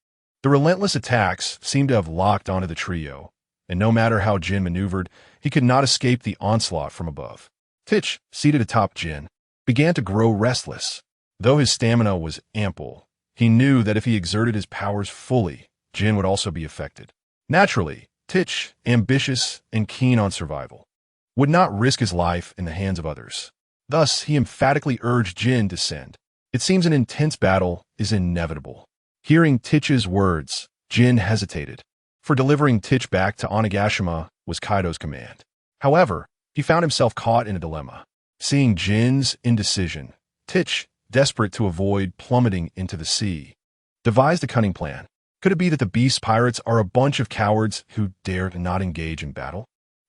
[SPEAKER 1] the relentless attacks seemed to have locked onto the trio, and no matter how Jin maneuvered, he could not escape the onslaught from above. Titch, seated atop Jin, began to grow restless. Though his stamina was ample, he knew that if he exerted his powers fully, Jin would also be affected. Naturally, Titch, ambitious and keen on survival, would not risk his life in the hands of others. Thus, he emphatically urged Jin to send. It seems an intense battle is inevitable. Hearing Titch's words, Jin hesitated, for delivering Titch back to Onigashima was Kaido's command. However, he found himself caught in a dilemma. Seeing Jin's indecision, Titch, desperate to avoid plummeting into the sea, devised a cunning plan. Could it be that the Beast Pirates are a bunch of cowards who dared not engage in battle?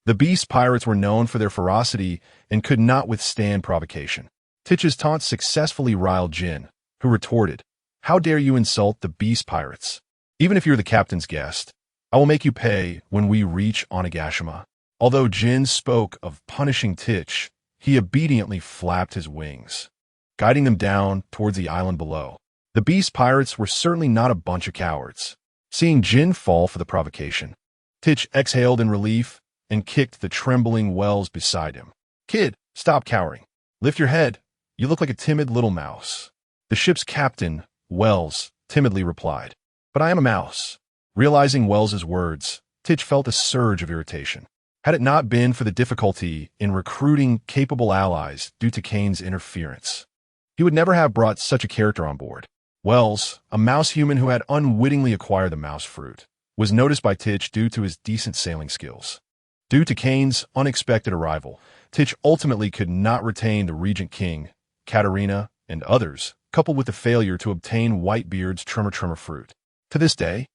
[SPEAKER 1] The Beast Pirates were known for their ferocity and could not withstand provocation. Titch's taunt successfully riled Jin, who retorted, "How dare you insult the Beast Pirates? Even if you're the captain's guest, I will make you pay when we reach Onigashima." Although Jin spoke of punishing Titch, he obediently flapped his wings, guiding them down towards the island below. The Beast Pirates were certainly not a bunch of cowards. Seeing Jin fall for the provocation, Titch exhaled in relief and kicked the trembling Wells beside him. "Kid, stop cowering. Lift your head. You look like a timid little mouse." The ship's captain, Wells, timidly replied, "But I am a mouse." Realizing Wells's words, Titch felt a surge of irritation. Had it not been for the difficulty in recruiting capable allies due to Kane's interference, he would never have brought such a character on board. Wells, a mouse human who had unwittingly acquired the mouse fruit, was noticed by Titch due to his decent sailing skills. Due to Kane's unexpected arrival, Titch ultimately could not retain the Regent King, Katarina, and others, coupled with the failure to obtain Whitebeard's Tremor fruit. To this day,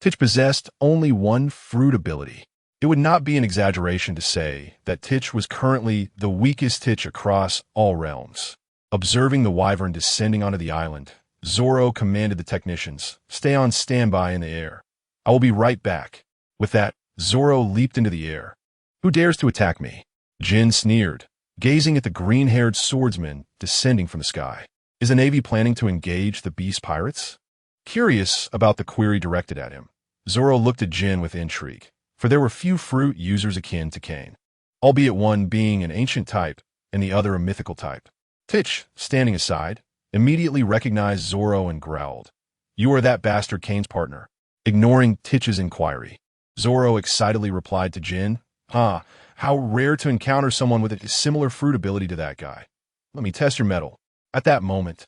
[SPEAKER 1] Titch possessed only one fruit ability. It would not be an exaggeration to say that Titch was currently the weakest Titch across all realms. Observing the wyvern descending onto the island, Zoro commanded the technicians, "Stay on standby in the air. I will be right back." With that, Zoro leaped into the air. "Who dares to attack me?" Jin sneered, gazing at the green-haired swordsman descending from the sky. Is the Navy planning to engage the Beast Pirates? Curious about the query directed at him, Zoro looked at Jin with intrigue, for there were few fruit users akin to Kane, albeit one being an ancient type and the other a mythical type. Titch, standing aside, immediately recognized Zoro and growled, "You are that bastard Kane's partner." Ignoring Titch's inquiry, Zoro excitedly replied to Jin, "Ah, how rare to encounter someone with a similar fruit ability to that guy. Let me test your mettle." At that moment,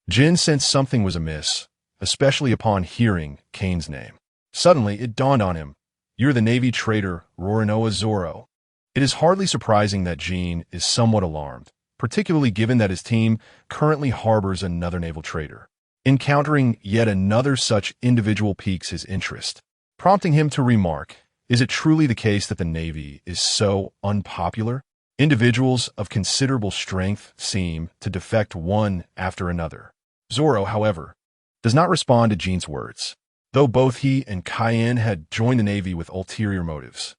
[SPEAKER 1] Jin sensed something was amiss, especially upon hearing Kane's name. Suddenly, it dawned on him, "You're the Navy traitor Rorinoa Zoro." It is hardly surprising that Jin is somewhat alarmed, particularly given that his team currently harbors another naval traitor. Encountering yet another such individual piques his interest, prompting him to remark, "Is it truly the case that the Navy is so unpopular? Individuals of considerable strength seem to defect one after another." Zoro, however, does not respond to Jin's words, though both he and Cayenne had joined the Navy with ulterior motives.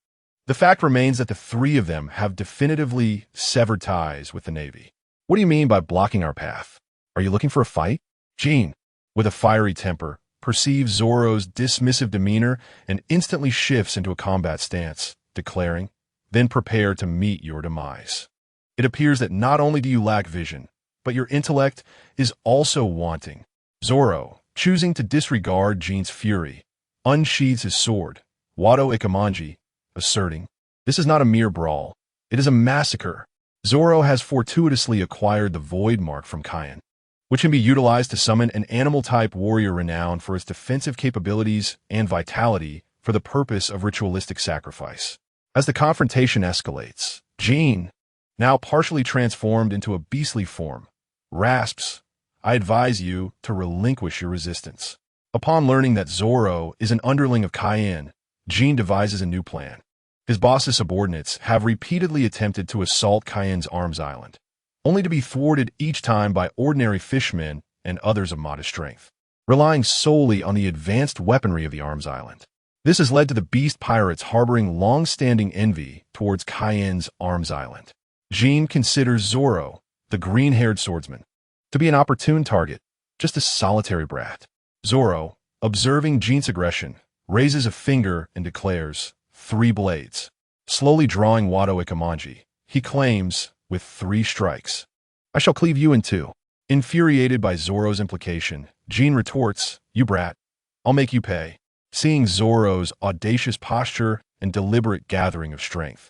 [SPEAKER 1] The fact remains that the three of them have definitively severed ties with the Navy. "What do you mean by blocking our path? Are you looking for a fight?" Jin, with a fiery temper, perceives Zoro's dismissive demeanor and instantly shifts into a combat stance, declaring, "Then prepare to meet your demise. It appears that not only do you lack vision, but your intellect is also wanting." Zoro, choosing to disregard Jin's fury, unsheathes his sword, Wado Ikamanji, asserting, "This is not a mere brawl. It is a massacre." Zoro has fortuitously acquired the Void Mark from Cayenne, which can be utilized to summon an animal-type warrior renowned for its defensive capabilities and vitality for the purpose of ritualistic sacrifice. As the confrontation escalates, Jin, now partially transformed into a beastly form, rasps, "I advise you to relinquish your resistance." Upon learning that Zoro is an underling of Cayenne, Jin devises a new plan. His boss's subordinates have repeatedly attempted to assault Cayenne's arms island, only to be thwarted each time by ordinary fishmen and others of modest strength, relying solely on the advanced weaponry of the arms island. This has led to the beast pirates harboring long-standing envy towards Cayenne's arms island. Jin considers Zoro, the green-haired swordsman, to be an opportune target, just a solitary brat. Zoro, observing Jin's aggression, raises a finger and declares, "3 blades." Slowly drawing Wado Ikamanji, he claims, with 3 strikes, "I shall cleave you in 2. Infuriated by Zoro's implication, Jin retorts, "You brat, I'll make you pay." Seeing Zoro's audacious posture and deliberate gathering of strength,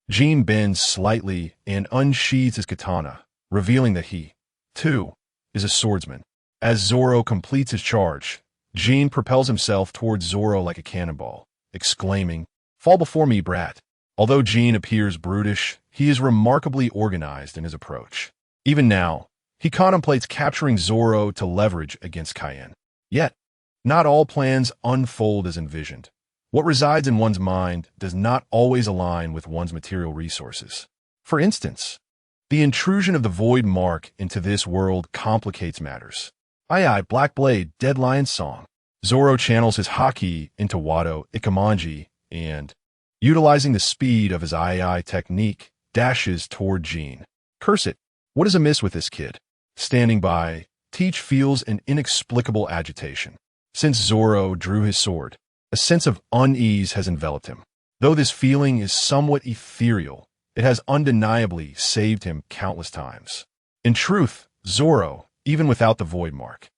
[SPEAKER 1] Jin bends slightly and unsheathes his katana, revealing that he, too, is a swordsman. As Zoro completes his charge, Jin propels himself towards Zoro like a cannonball, exclaiming, "Fall before me, brat." Although Jin appears brutish, he is remarkably organized in his approach. Even now, he contemplates capturing Zoro to leverage against Cayenne. Yet, not all plans unfold as envisioned. What resides in one's mind does not always align with one's material resources. For instance, the intrusion of the Void Mark into this world complicates matters. Aye aye, Black Blade, Dead Lion Song. Zoro channels his haki into Wado Ikamanji and, utilizing the speed of his aye technique, dashes toward Jin. "Curse it, what is amiss with this kid?" Standing by, Teach feels an inexplicable agitation. Since Zoro drew his sword, a sense of unease has enveloped him. Though this feeling is somewhat ethereal, it has undeniably saved him countless times. In truth, Zoro, even without the Void Mark,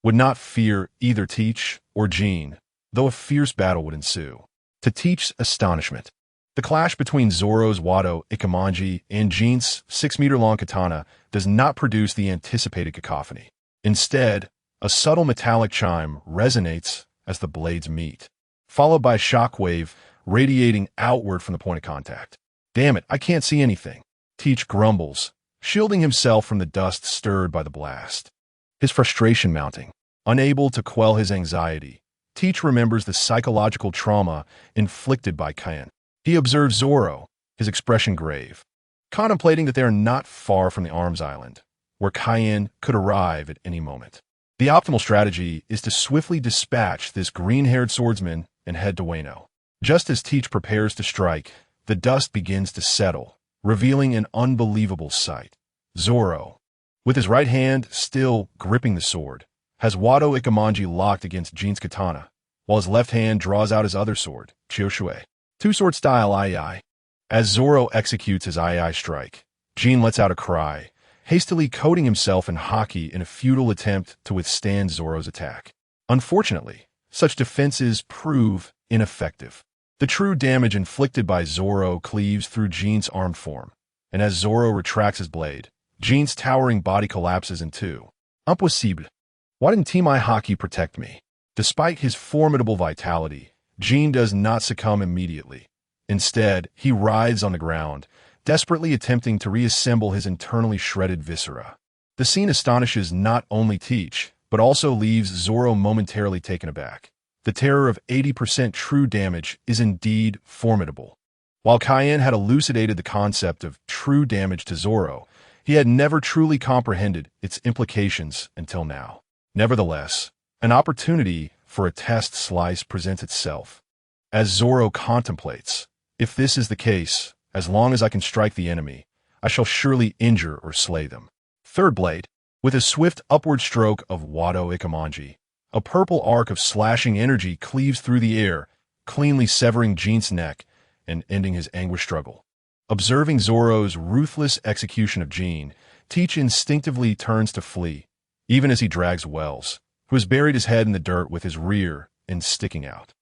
[SPEAKER 1] would not fear either Teach or Jin, though a fierce battle would ensue. To Teach's astonishment, the clash between Zoro's Wado Ikamanji and Jin's 6-meter-long katana does not produce the anticipated cacophony. Instead, a subtle metallic chime resonates as the blades meet, followed by a shockwave radiating outward from the point of contact. "Damn it, I can't see anything," Teach grumbles, shielding himself from the dust stirred by the blast. His frustration mounting, unable to quell his anxiety, Teach remembers the psychological trauma inflicted by Cayenne. He observes Zoro, his expression grave, contemplating that they are not far from the arms island, where Cayenne could arrive at any moment. The optimal strategy is to swiftly dispatch this green-haired swordsman and head to Wano. Just as Teach prepares to strike, the dust begins to settle, revealing an unbelievable sight. Zoro, with his right hand still gripping the sword, has Wado Ikamanji locked against Jin's katana, while his left hand draws out his other sword, Chioshui. Two-sword style Ai. As Zoro executes his Ai strike, Jin lets out a cry, hastily coating himself in haki in a futile attempt to withstand Zoro's attack. Unfortunately, such defenses prove ineffective. The true damage inflicted by Zoro cleaves through Jin's armed form, and as Zoro retracts his blade, Jin's towering body collapses in two. Impossible. Why didn't Team I Haki protect me? Despite his formidable vitality, Jin does not succumb immediately. Instead, he writhes on the ground, desperately attempting to reassemble his internally shredded viscera. The scene astonishes not only Teach, but also leaves Zoro momentarily taken aback. The terror of 80% true damage is indeed formidable. While Kaien had elucidated the concept of true damage to Zoro, he had never truly comprehended its implications until now. Nevertheless, an opportunity for a test slice presents itself. As Zoro contemplates, if this is the case, as long as I can strike the enemy, I shall surely injure or slay them. Third blade. With a swift upward stroke of Wado Ikamanji, a purple arc of slashing energy cleaves through the air, cleanly severing Jin's neck and ending his anguished struggle. Observing Zoro's ruthless execution of Jin, Teach instinctively turns to flee, even as he drags Wells, who has buried his head in the dirt with his rear end sticking out.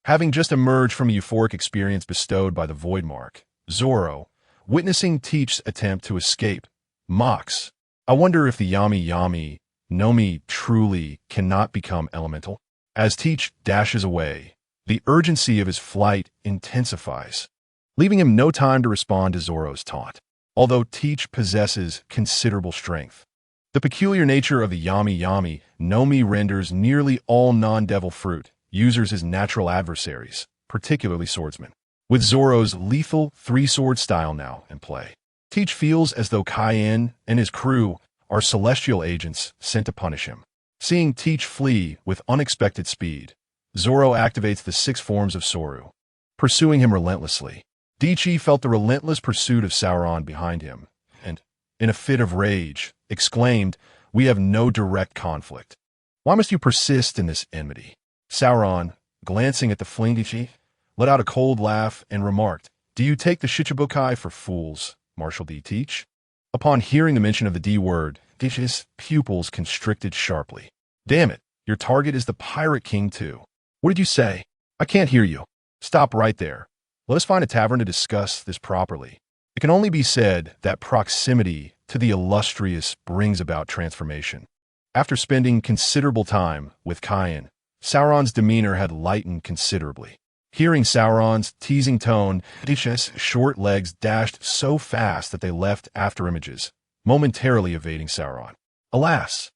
[SPEAKER 1] Having just emerged from a euphoric experience bestowed by the Void Mark, Zoro, witnessing Teach's attempt to escape, mocks, I wonder if the Yami Yami no Mi truly cannot become elemental. As Teach dashes away, the urgency of his flight intensifies, leaving him no time to respond to Zoro's taunt. Although Teach possesses considerable strength, the peculiar nature of the Yami Yami no Mi renders nearly all non-devil fruit users as natural adversaries, particularly swordsmen. With Zoro's lethal three-sword style now in play, Teach feels as though Kaien and his crew are celestial agents sent to punish him. Seeing Teach flee with unexpected speed, Zoro activates the 6 forms of Soru, pursuing him relentlessly. Dichi felt the relentless pursuit of Sauron behind him, and, in a fit of rage, exclaimed, "We have no direct conflict. Why must you persist in this enmity?" Sauron, glancing at the fleeing Dichi, let out a cold laugh and remarked, "Do you take the Shichibukai for fools, Marshal D. Teach?" Upon hearing the mention of the D word, Dichi's pupils constricted sharply. "Damn it, your target is the Pirate King too. What did you say? I can't hear you. Stop right there. Let us find a tavern to discuss this properly." It can only be said that proximity to the illustrious brings about transformation. After spending considerable time with Kaien, Sauron's demeanor had lightened considerably. Hearing Sauron's teasing tone, Dichi's short legs dashed so fast that they left afterimages, momentarily evading Sauron. Alas,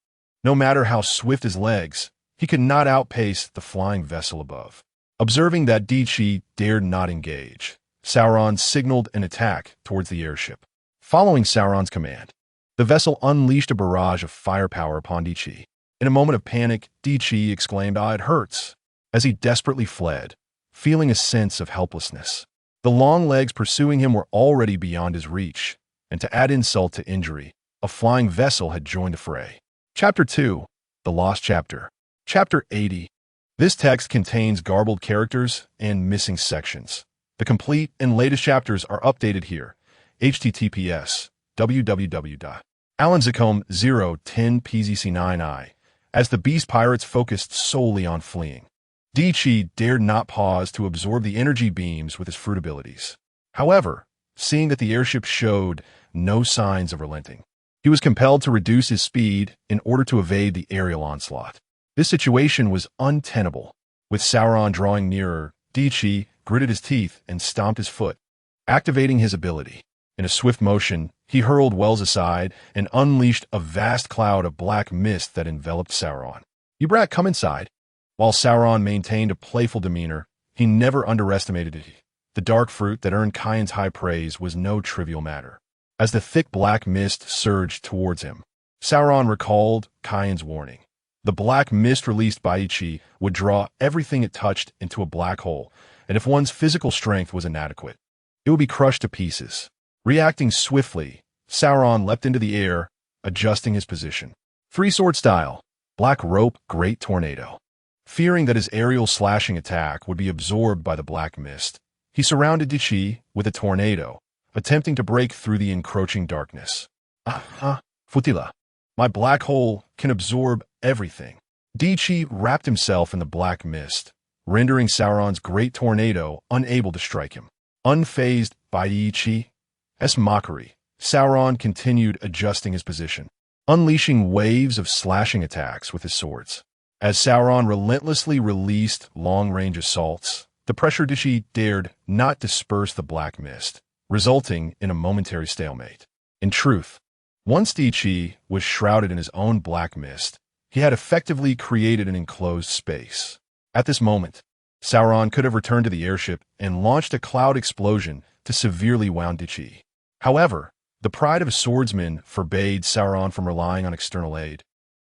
[SPEAKER 1] no matter how swift his legs, he could not outpace the flying vessel above. Observing that Dichi dared not engage, Sauron signaled an attack towards the airship. Following Sauron's command, the vessel unleashed a barrage of firepower upon Dichi. In a moment of panic, Dichi exclaimed, "Ah, it hurts," as he desperately fled, feeling a sense of helplessness. The long legs pursuing him were already beyond his reach, and to add insult to injury, a flying vessel had joined the fray. Chapter 2, The Lost Chapter. Chapter 80. This text contains garbled characters and missing sections. The complete and latest chapters are updated here. https www.alanzacom010pzc9i, as the Beast Pirates focused solely on fleeing. Dichi dared not pause to absorb the energy beams with his fruit abilities. However, seeing that the airship showed no signs of relenting, he was compelled to reduce his speed in order to evade the aerial onslaught. This situation was untenable. With Sauron drawing nearer, Dichi gritted his teeth and stomped his foot, activating his ability. In a swift motion, he hurled Wells aside and unleashed a vast cloud of black mist that enveloped Sauron. "You brat, come inside." While Sauron maintained a playful demeanor, he never underestimated it. The dark fruit that earned Kaien's high praise was no trivial matter. As the thick black mist surged towards him, Sauron recalled Kaien's warning. The black mist released by Ichi would draw everything it touched into a black hole, and if one's physical strength was inadequate, it would be crushed to pieces. Reacting swiftly, Sauron leapt into the air, adjusting his position. Three-sword style. Black rope, great tornado. Fearing that his aerial slashing attack would be absorbed by the black mist, he surrounded Dichi with a tornado, attempting to break through the encroaching darkness. Futila. My black hole can absorb everything. Dichi wrapped himself in the black mist, rendering Sauron's great tornado unable to strike him. Unfazed by Dichi's mockery, Sauron continued adjusting his position, unleashing waves of slashing attacks with his swords. As Sauron relentlessly released long-range assaults, the pressure Dichi dared not disperse the black mist, resulting in a momentary stalemate. In truth, once Dichi was shrouded in his own black mist, he had effectively created an enclosed space. At this moment, Sauron could have returned to the airship and launched a cloud explosion to severely wound Dichi. However, the pride of a swordsman forbade Sauron from relying on external aid,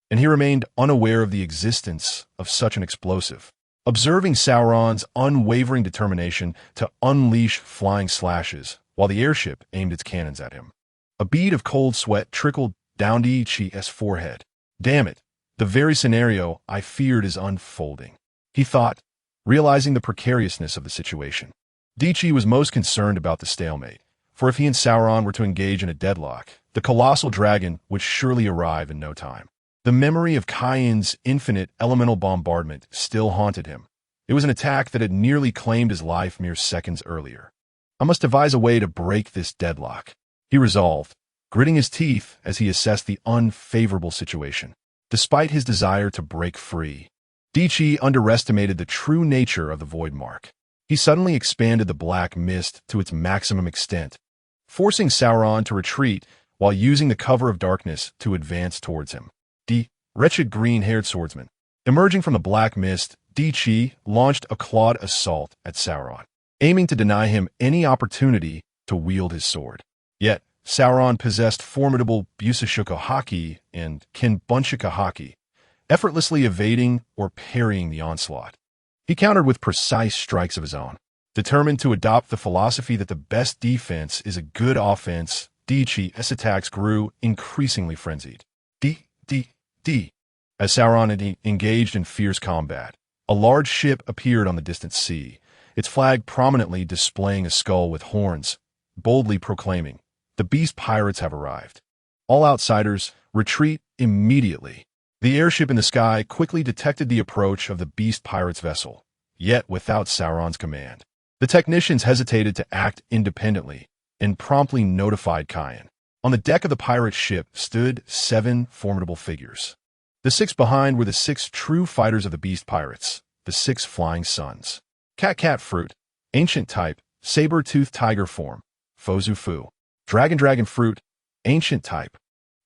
[SPEAKER 1] and he remained unaware of the existence of such an explosive. Observing Sauron's unwavering determination to unleash flying slashes while the airship aimed its cannons at him, a bead of cold sweat trickled down Dichi's forehead. Damn it, the very scenario I feared is unfolding, he thought, realizing the precariousness of the situation. Dichi was most concerned about the stalemate, for if he and Sauron were to engage in a deadlock, the colossal dragon would surely arrive in no time. The memory of Kane's infinite elemental bombardment still haunted him. It was an attack that had nearly claimed his life mere seconds earlier. I must devise a way to break this deadlock, he resolved, gritting his teeth as he assessed the unfavorable situation. Despite his desire to break free, Dichi underestimated the true nature of the void mark. He suddenly expanded the black mist to its maximum extent, forcing Sauron to retreat while using the cover of darkness to advance towards him. The wretched green-haired swordsman. Emerging from the black mist, Dichi launched a clawed assault at Sauron, aiming to deny him any opportunity to wield his sword. Yet, Sauron possessed formidable Busashuka haki and Kinbunshika haki, effortlessly evading or parrying the onslaught. He countered with precise strikes of his own. Determined to adopt the philosophy that the best defense is a good offense, Dichi's attacks grew increasingly frenzied. As Sauron engaged in fierce combat, a large ship appeared on the distant sea, its flag prominently displaying a skull with horns, boldly proclaiming, "The beast pirates have arrived. All outsiders, retreat immediately." The airship in the sky quickly detected the approach of the beast pirates' vessel, yet without Sauron's command. The technicians hesitated to act independently and promptly notified Kane. On the deck of the pirate ship stood 7 formidable figures. The 6 behind were the 6 true fighters of the beast pirates, the 6 flying suns. Cat fruit, ancient type, saber-toothed tiger form, Fozu Fu. Dragon fruit, ancient type,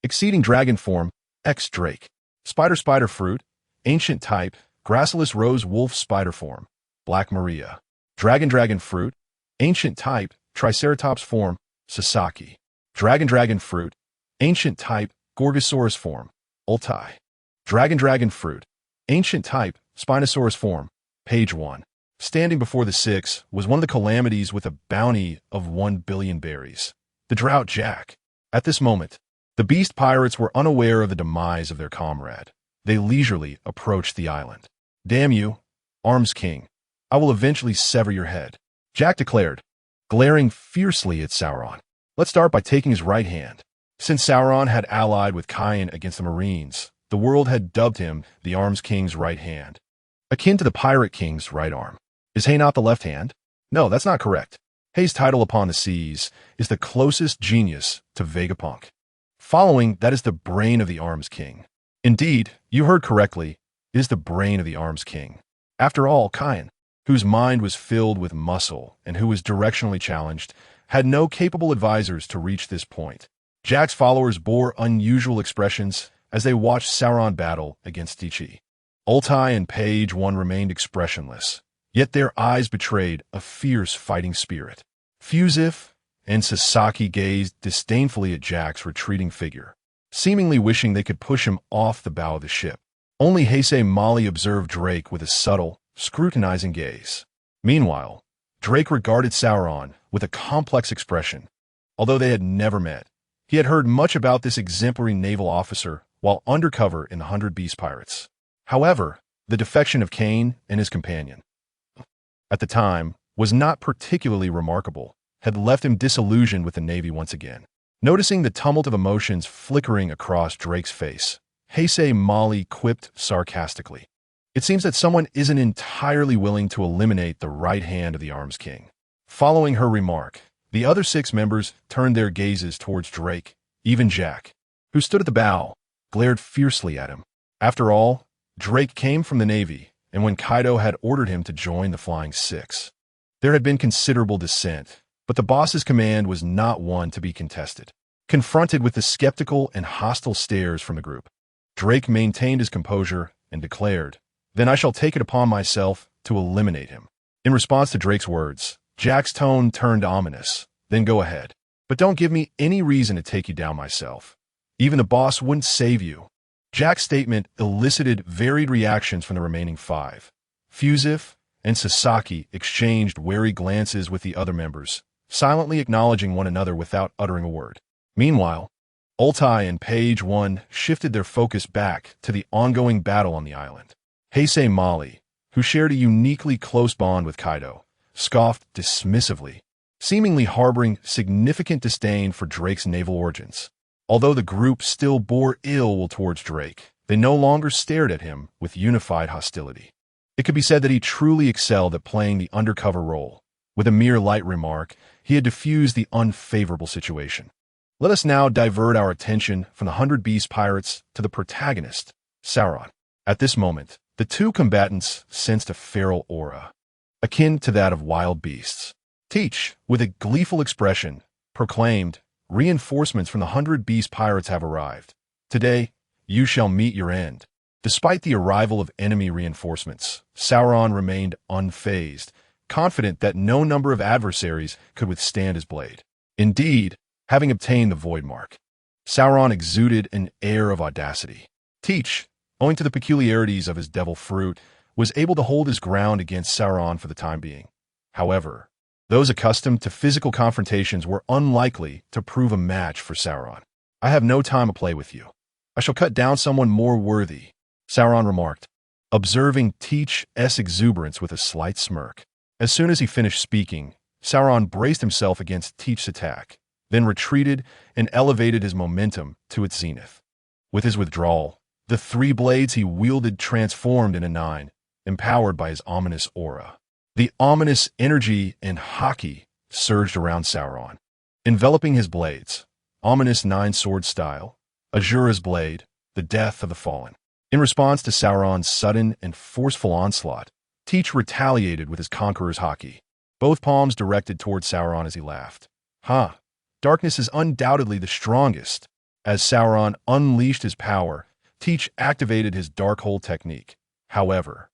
[SPEAKER 1] exceeding dragon form, X-Drake. Spider fruit, ancient type, gracilus rose wolf spider form, Black Maria. Dragon fruit, ancient type, triceratops form, Sasaki. Dragon fruit, ancient type, Gorgosaurus form, Ultai. Dragon fruit, ancient type, Spinosaurus form, Page 1. Standing before the 6 was one of the calamities with a bounty of 1 billion berries, the Drought Jack. At this moment, the beast pirates were unaware of the demise of their comrade. They leisurely approached the island. "Damn you, Arms King, I will eventually sever your head," Jack declared, glaring fiercely at Sauron. "Let's start by taking his right hand." Since Sauron had allied with Kane against the Marines, the world had dubbed him the Arms King's right hand, akin to the Pirate King's right arm. Is Hay not the left hand? No, that's not correct. Hay's title upon the seas is the closest genius to Vegapunk. Following, that is the brain of the Arms King. Indeed, you heard correctly, it is the brain of the Arms King. After all, Kane, whose mind was filled with muscle and who was directionally challenged, had no capable advisors to reach this point. Jack's followers bore unusual expressions as they watched Sauron battle against Dichi. Ultai and Page 1 remained expressionless, yet their eyes betrayed a fierce fighting spirit. Fuzif and Sasaki gazed disdainfully at Jack's retreating figure, seemingly wishing they could push him off the bow of the ship. Only Heisei Mali observed Drake with a subtle, scrutinizing gaze. Meanwhile, Drake regarded Sauron with a complex expression. Although they had never met, he had heard much about this exemplary naval officer while undercover in the 100 Beast Pirates. However, the defection of Kane and his companion, at the time, was not particularly remarkable, had left him disillusioned with the Navy once again. Noticing the tumult of emotions flickering across Drake's face, Heisei Mali quipped sarcastically. It seems that someone isn't entirely willing to eliminate the right hand of the Arms King. Following her remark, the other 6 members turned their gazes towards Drake. Even Jack, who stood at the bow, glared fiercely at him. After all, Drake came from the Navy, and when Kaido had ordered him to join the Flying Six, there had been considerable dissent, but the boss's command was not one to be contested. Confronted with the skeptical and hostile stares from the group, Drake maintained his composure and declared, "Then I shall take it upon myself to eliminate him." In response to Drake's words, Jack's tone turned ominous. "Then go ahead. But don't give me any reason to take you down myself. Even the boss wouldn't save you." Jack's statement elicited varied reactions from the remaining 5. Fusif and Sasaki exchanged wary glances with the other members, silently acknowledging one another without uttering a word. Meanwhile, Ultai and Page 1 shifted their focus back to the ongoing battle on the island. Heisei Mali, who shared a uniquely close bond with Kaido, scoffed dismissively, seemingly harboring significant disdain for Drake's naval origins. Although the group still bore ill will towards Drake, they no longer stared at him with unified hostility. It could be said that he truly excelled at playing the undercover role. With a mere light remark, he had diffused the unfavorable situation. Let us now divert our attention from the 100 Beast Pirates to the protagonist, Sauron. At this moment, the 2 combatants sensed a feral aura, akin to that of wild beasts. Teach, with a gleeful expression, proclaimed, "Reinforcements from the 100 Beast Pirates have arrived. Today, you shall meet your end." Despite the arrival of enemy reinforcements, Sauron remained unfazed, confident that no number of adversaries could withstand his blade. Indeed, having obtained the Void Mark, Sauron exuded an air of audacity. Teach, owing to the peculiarities of his devil fruit, was able to hold his ground against Sauron for the time being. However, those accustomed to physical confrontations were unlikely to prove a match for Sauron. "I have no time to play with you. I shall cut down someone more worthy," Sauron remarked, observing Teach's exuberance with a slight smirk. As soon as he finished speaking, Sauron braced himself against Teach's attack, then retreated and elevated his momentum to its zenith. With his withdrawal, the 3 blades he wielded transformed into 9, empowered by his ominous aura. The ominous energy and haki surged around Sauron, enveloping his blades. Ominous 9-sword style, Azura's blade, the death of the fallen. In response to Sauron's sudden and forceful onslaught, Teach retaliated with his conqueror's haki, both palms directed toward Sauron as he laughed. "Ha! Darkness is undoubtedly the strongest." As Sauron unleashed his power, Teach activated his Darkhold technique. However,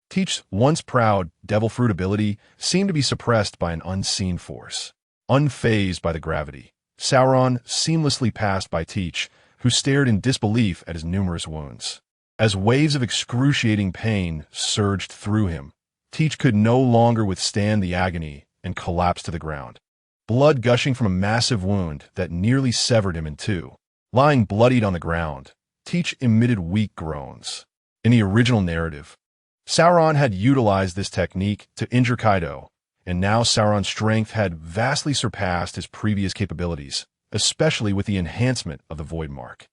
[SPEAKER 1] Teach's once proud devil fruit ability seemed to be suppressed by an unseen force. Unfazed by the gravity, Sauron seamlessly passed by Teach, who stared in disbelief at his numerous wounds. As waves of excruciating pain surged through him, Teach could no longer withstand the agony and collapsed to the ground, blood gushing from a massive wound that nearly severed him in 2. Lying bloodied on the ground, Teach emitted weak groans. In the original narrative, Sauron had utilized this technique to injure Kaido, and now Sauron's strength had vastly surpassed his previous capabilities, especially with the enhancement of the Void Mark.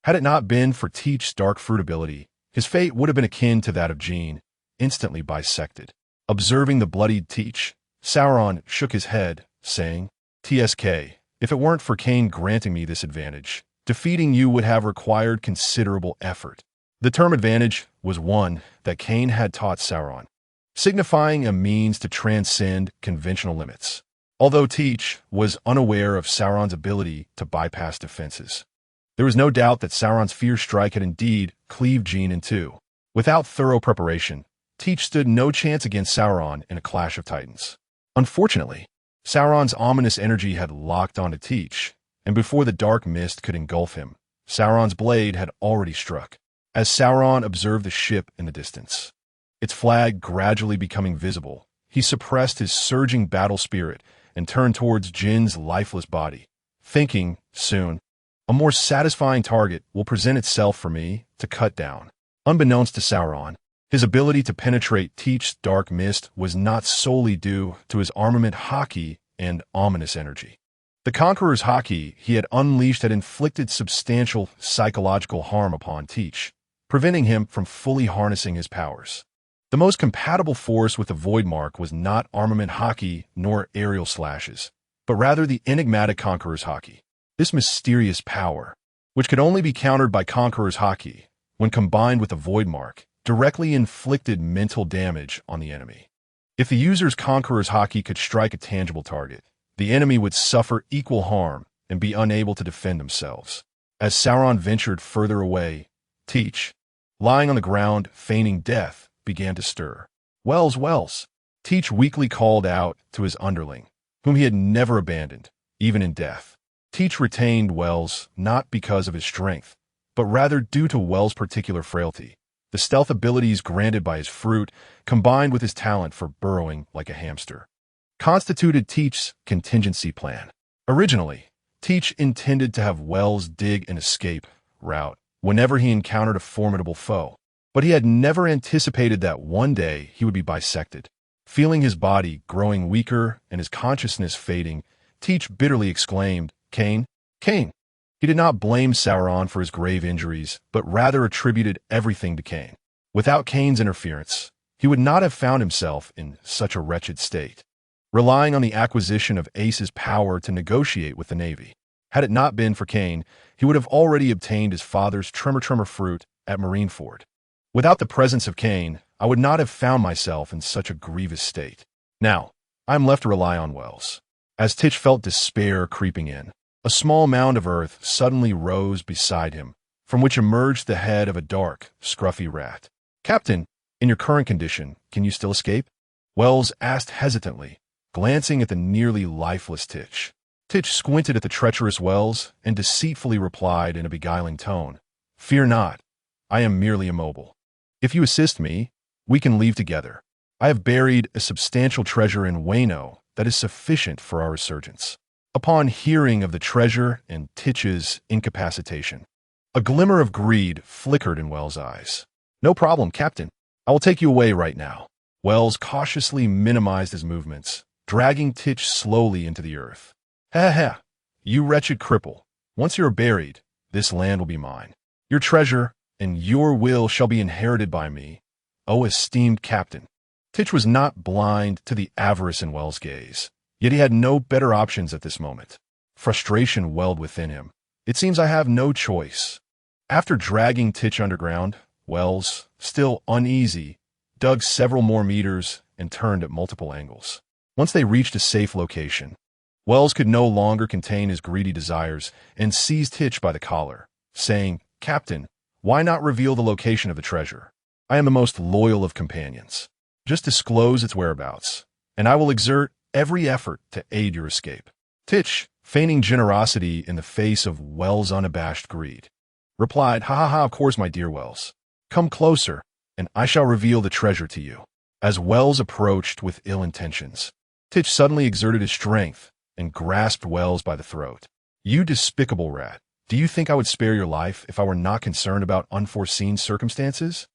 [SPEAKER 1] Had it not been for Teach's dark fruit ability, his fate would have been akin to that of Jean, instantly bisected. Observing the bloodied Teach, Sauron shook his head, saying, "TSK, if it weren't for Kane granting me this advantage, defeating you would have required considerable effort." The term advantage was one that Kane had taught Sauron, signifying a means to transcend conventional limits. Although Teach was unaware of Sauron's ability to bypass defenses, there was no doubt that Sauron's fierce strike had indeed cleaved Jean in 2. Without thorough preparation, Teach stood no chance against Sauron in a clash of titans. Unfortunately, Sauron's ominous energy had locked onto Teach, and before the dark mist could engulf him, Sauron's blade had already struck. As Sauron observed the ship in the distance, its flag gradually becoming visible, he suppressed his surging battle spirit and turned towards Jin's lifeless body, thinking, soon, A more satisfying target will present itself for me to cut down. Unbeknownst to Sauron, his ability to penetrate Teach's dark mist was not solely due to his armament haki and ominous energy. The Conqueror's haki he had unleashed had inflicted substantial psychological harm upon Teach, preventing him from fully harnessing his powers. The most compatible force with the Void Mark was not armament haki nor aerial slashes, but rather the enigmatic Conqueror's haki. This mysterious power, which could only be countered by Conqueror's haki, when combined with the Void Mark, directly inflicted mental damage on the enemy. If the user's Conqueror's haki could strike a tangible target, the enemy would suffer equal harm and be unable to defend themselves. As Sauron ventured further away, Teach, lying on the ground, feigning death, began to stir. "Wells, Wells!" Teach weakly called out to his underling, whom he had never abandoned, even in death. Teach retained Wells not because of his strength, but rather due to Wells' particular frailty. The stealth abilities granted by his fruit, combined with his talent for burrowing like a hamster, constituted Teach's contingency plan. Originally, Teach intended to have Wells dig an escape route whenever he encountered a formidable foe, but he had never anticipated that one day he would be bisected. Feeling his body growing weaker and his consciousness fading, Teach bitterly exclaimed, "Kane, Kane!" He did not blame Sauron for his grave injuries, but rather attributed everything to Kane. Without Kane's interference, he would not have found himself in such a wretched state, relying on the acquisition of Ace's power to negotiate with the Navy. Had it not been for Kane, he would have already obtained his father's Tremor fruit at Marineford. Without the presence of Kane, I would not have found myself in such a grievous state. Now, I am left to rely on Wells. As Teach felt despair creeping in, a small mound of earth suddenly rose beside him, from which emerged the head of a dark, scruffy rat. "Captain, in your current condition, can you still escape?" Wells asked hesitantly, glancing at the nearly lifeless Teach. Teach squinted at the treacherous Wells and deceitfully replied in a beguiling tone, "Fear not, I am merely immobile. If you assist me, we can leave together. I have buried a substantial treasure in Wayno that is sufficient for our resurgence." Upon hearing of the treasure and Teach's incapacitation, a glimmer of greed flickered in Wells' eyes. "No problem, Captain. I will take you away right now." Wells cautiously minimized his movements, dragging Teach slowly into the earth. "Ha ha, you wretched cripple. Once you are buried, this land will be mine. Your treasure and your will shall be inherited by me, O esteemed Captain." Teach was not blind to the avarice in Wells' gaze, yet he had no better options at this moment. Frustration welled within him. "It seems I have no choice." After dragging Teach underground, Wells, still uneasy, dug several more meters and turned at multiple angles. Once they reached a safe location, Wells could no longer contain his greedy desires and seized Teach by the collar, saying, "Captain, why not reveal the location of the treasure? I am the most loyal of companions. Just disclose its whereabouts, and I will exert every effort to aid your escape." Teach, feigning generosity in the face of Wells' unabashed greed, replied, "Ha ha ha, of course, my dear Wells. Come closer, and I shall reveal the treasure to you." As Wells approached with ill intentions, Teach suddenly exerted his strength and grasped Wells by the throat. "You despicable rat, do you think I would spare your life if I were not concerned about unforeseen circumstances?"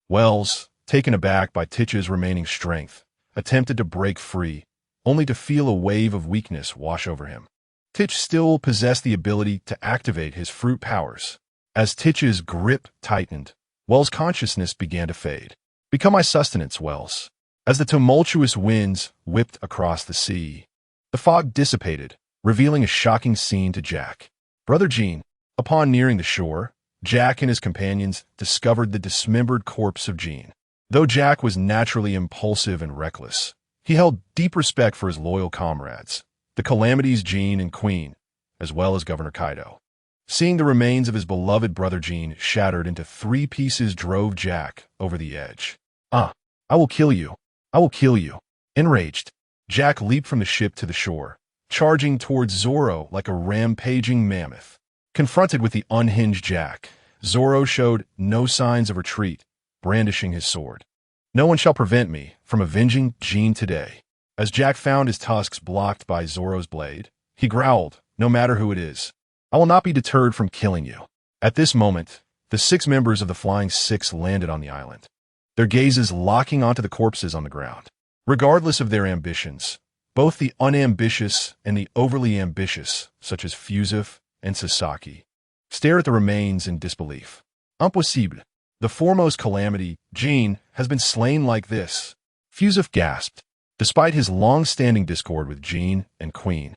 [SPEAKER 1] Wells, taken aback by Teach's remaining strength, attempted to break free, only to feel a wave of weakness wash over him. Teach still possessed the ability to activate his fruit powers. As Teach's grip tightened, Wells' consciousness began to fade. "Become my sustenance, Wells." As the tumultuous winds whipped across the sea, the fog dissipated, revealing a shocking scene to Jack. Brother Jean. Upon nearing the shore, Jack and his companions discovered the dismembered corpse of Jean. Though Jack was naturally impulsive and reckless, he held deep respect for his loyal comrades, the Calamities Jean and Queen, as well as Governor Kaido. Seeing the remains of his beloved brother Jean shattered into 3 pieces drove Jack over the edge. "Ah, I will kill you. I will kill you." Enraged, Jack leaped from the ship to the shore, charging towards Zoro like a rampaging mammoth. Confronted with the unhinged Jack, Zoro showed no signs of retreat, brandishing his sword. "No one shall prevent me from avenging Jean today." As Jack found his tusks blocked by Zoro's blade, he growled, "No matter who it is, I will not be deterred from killing you. At this moment, the 6 members of the Flying Six landed on the island, their gazes locking onto the corpses on the ground. Regardless of their ambitions, both the unambitious and the overly ambitious, such as Fuzif and Sasaki, stare at the remains in disbelief. Impossible. The foremost calamity, Jean, has been slain like this. Fuzif gasped. Despite his long-standing discord with Jean and Queen,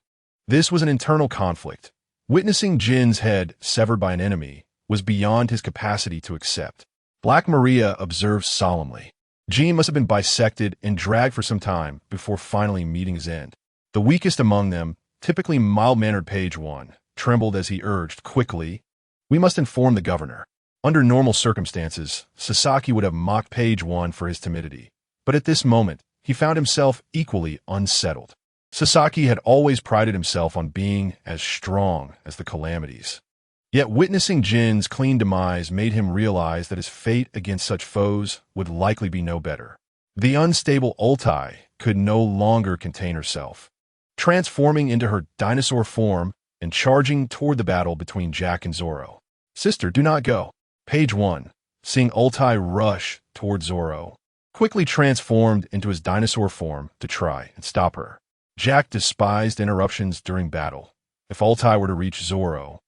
[SPEAKER 1] this was an internal conflict. Witnessing Jin's head severed by an enemy was beyond his capacity to accept. Black Maria observed solemnly. Jean must have been bisected and dragged for some time before finally meeting his end. The weakest among them, typically mild-mannered Page 1, trembled as he urged quickly, "We must inform the governor." Under normal circumstances, Sasaki would have mocked Page 1 for his timidity. But at this moment, he found himself equally unsettled. Sasaki had always prided himself on being as strong as the calamities. Yet witnessing Jin's clean demise made him realize that his fate against such foes would likely be no better. The unstable Ultai could no longer contain herself, transforming into her dinosaur form and charging toward the battle between Jack and Zoro. "Sister, do not go." Page 1, seeing Ultai rush toward Zoro, quickly transformed into his dinosaur form to try and stop her. Jack despised interruptions during battle. If Ultai were to reach Zoro,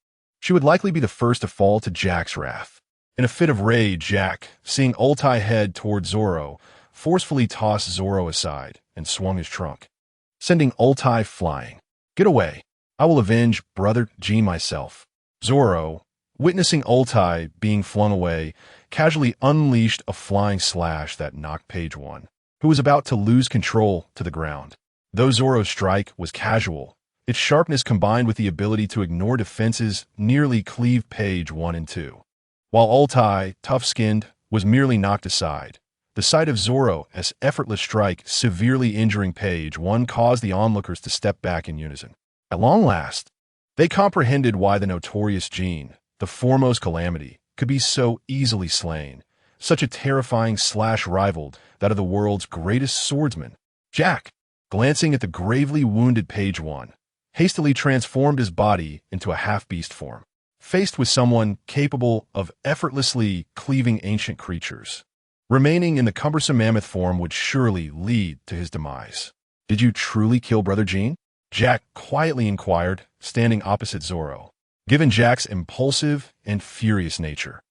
[SPEAKER 1] she would likely be the first to fall to Jack's wrath. In a fit of rage, Jack, seeing Ultai head toward Zoro, forcefully tossed Zoro aside and swung his trunk, sending Ultai flying. "Get away. I will avenge Brother Jean myself." Zoro, witnessing Ultai being flung away, casually unleashed a flying slash that knocked Page 1, who was about to lose control, to the ground. Though Zoro's strike was casual, its sharpness combined with the ability to ignore defenses nearly cleaved Page 1 in two. While Ultai, tough-skinned, was merely knocked aside, the sight of Zoro's effortless strike severely injuring Page 1 caused the onlookers to step back in unison. At long last, they comprehended why the notorious Jean, the foremost calamity, could be so easily slain. Such a terrifying slash rivaled that of the world's greatest swordsman. Jack, glancing at the gravely wounded Page 1, hastily transformed his body into a half-beast form. Faced with someone capable of effortlessly cleaving ancient creatures, remaining in the cumbersome mammoth form would surely lead to his demise. "Did you truly kill Brother Jean?" Jack quietly inquired, standing opposite Zoro. Given Jack's impulsive and furious nature,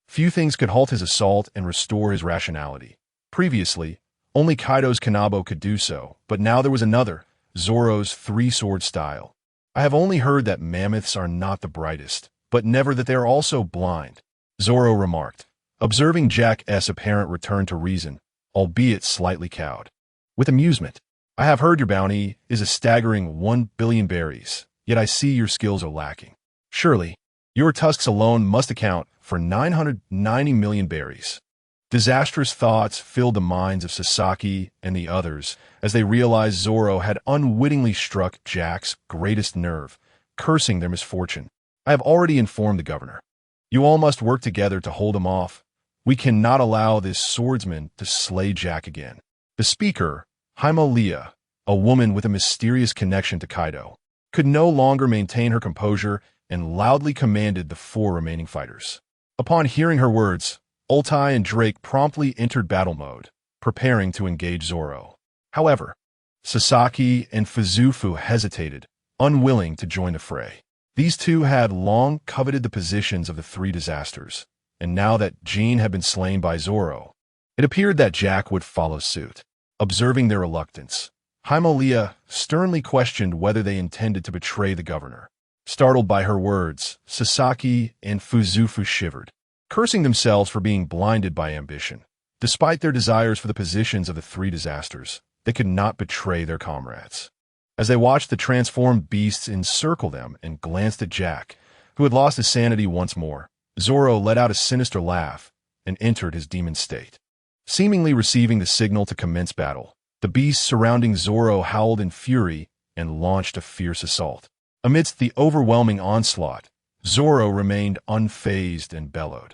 [SPEAKER 1] few things could halt his assault and restore his rationality. Previously, only Kaido's Kanabo could do so, but now there was another, Zoro's three-sword style. "I have only heard that mammoths are not the brightest, but never that they are also blind," Zoro remarked, observing Jack's apparent return to reason, albeit slightly cowed. With amusement, "I have heard your bounty is a staggering 1 billion berries, yet I see your skills are lacking. Surely, your tusks alone must account for 990 million berries." Disastrous thoughts filled the minds of Sasaki and the others as they realized Zoro had unwittingly struck Jack's greatest nerve, cursing their misfortune. "I have already informed the governor. You all must work together to hold him off. We cannot allow this swordsman to slay Jack again." The speaker, Himalaya, a woman with a mysterious connection to Kaido, could no longer maintain her composure and loudly commanded the 4 remaining fighters. Upon hearing her words, Ultai and Drake promptly entered battle mode, preparing to engage Zoro. However, Sasaki and Fuzufu hesitated, unwilling to join the fray. These two had long coveted the positions of the 3 disasters, and now that Jean had been slain by Zoro, it appeared that Jack would follow suit. Observing their reluctance, Himalaya sternly questioned whether they intended to betray the governor. Startled by her words, Sasaki and Fuzufu shivered, cursing themselves for being blinded by ambition. Despite their desires for the positions of the 3 disasters, they could not betray their comrades. As they watched the transformed beasts encircle them and glanced at Jack, who had lost his sanity once more, Zoro let out a sinister laugh and entered his demon state. Seemingly receiving the signal to commence battle, the beasts surrounding Zoro howled in fury and launched a fierce assault. Amidst the overwhelming onslaught, Zoro remained unfazed and bellowed.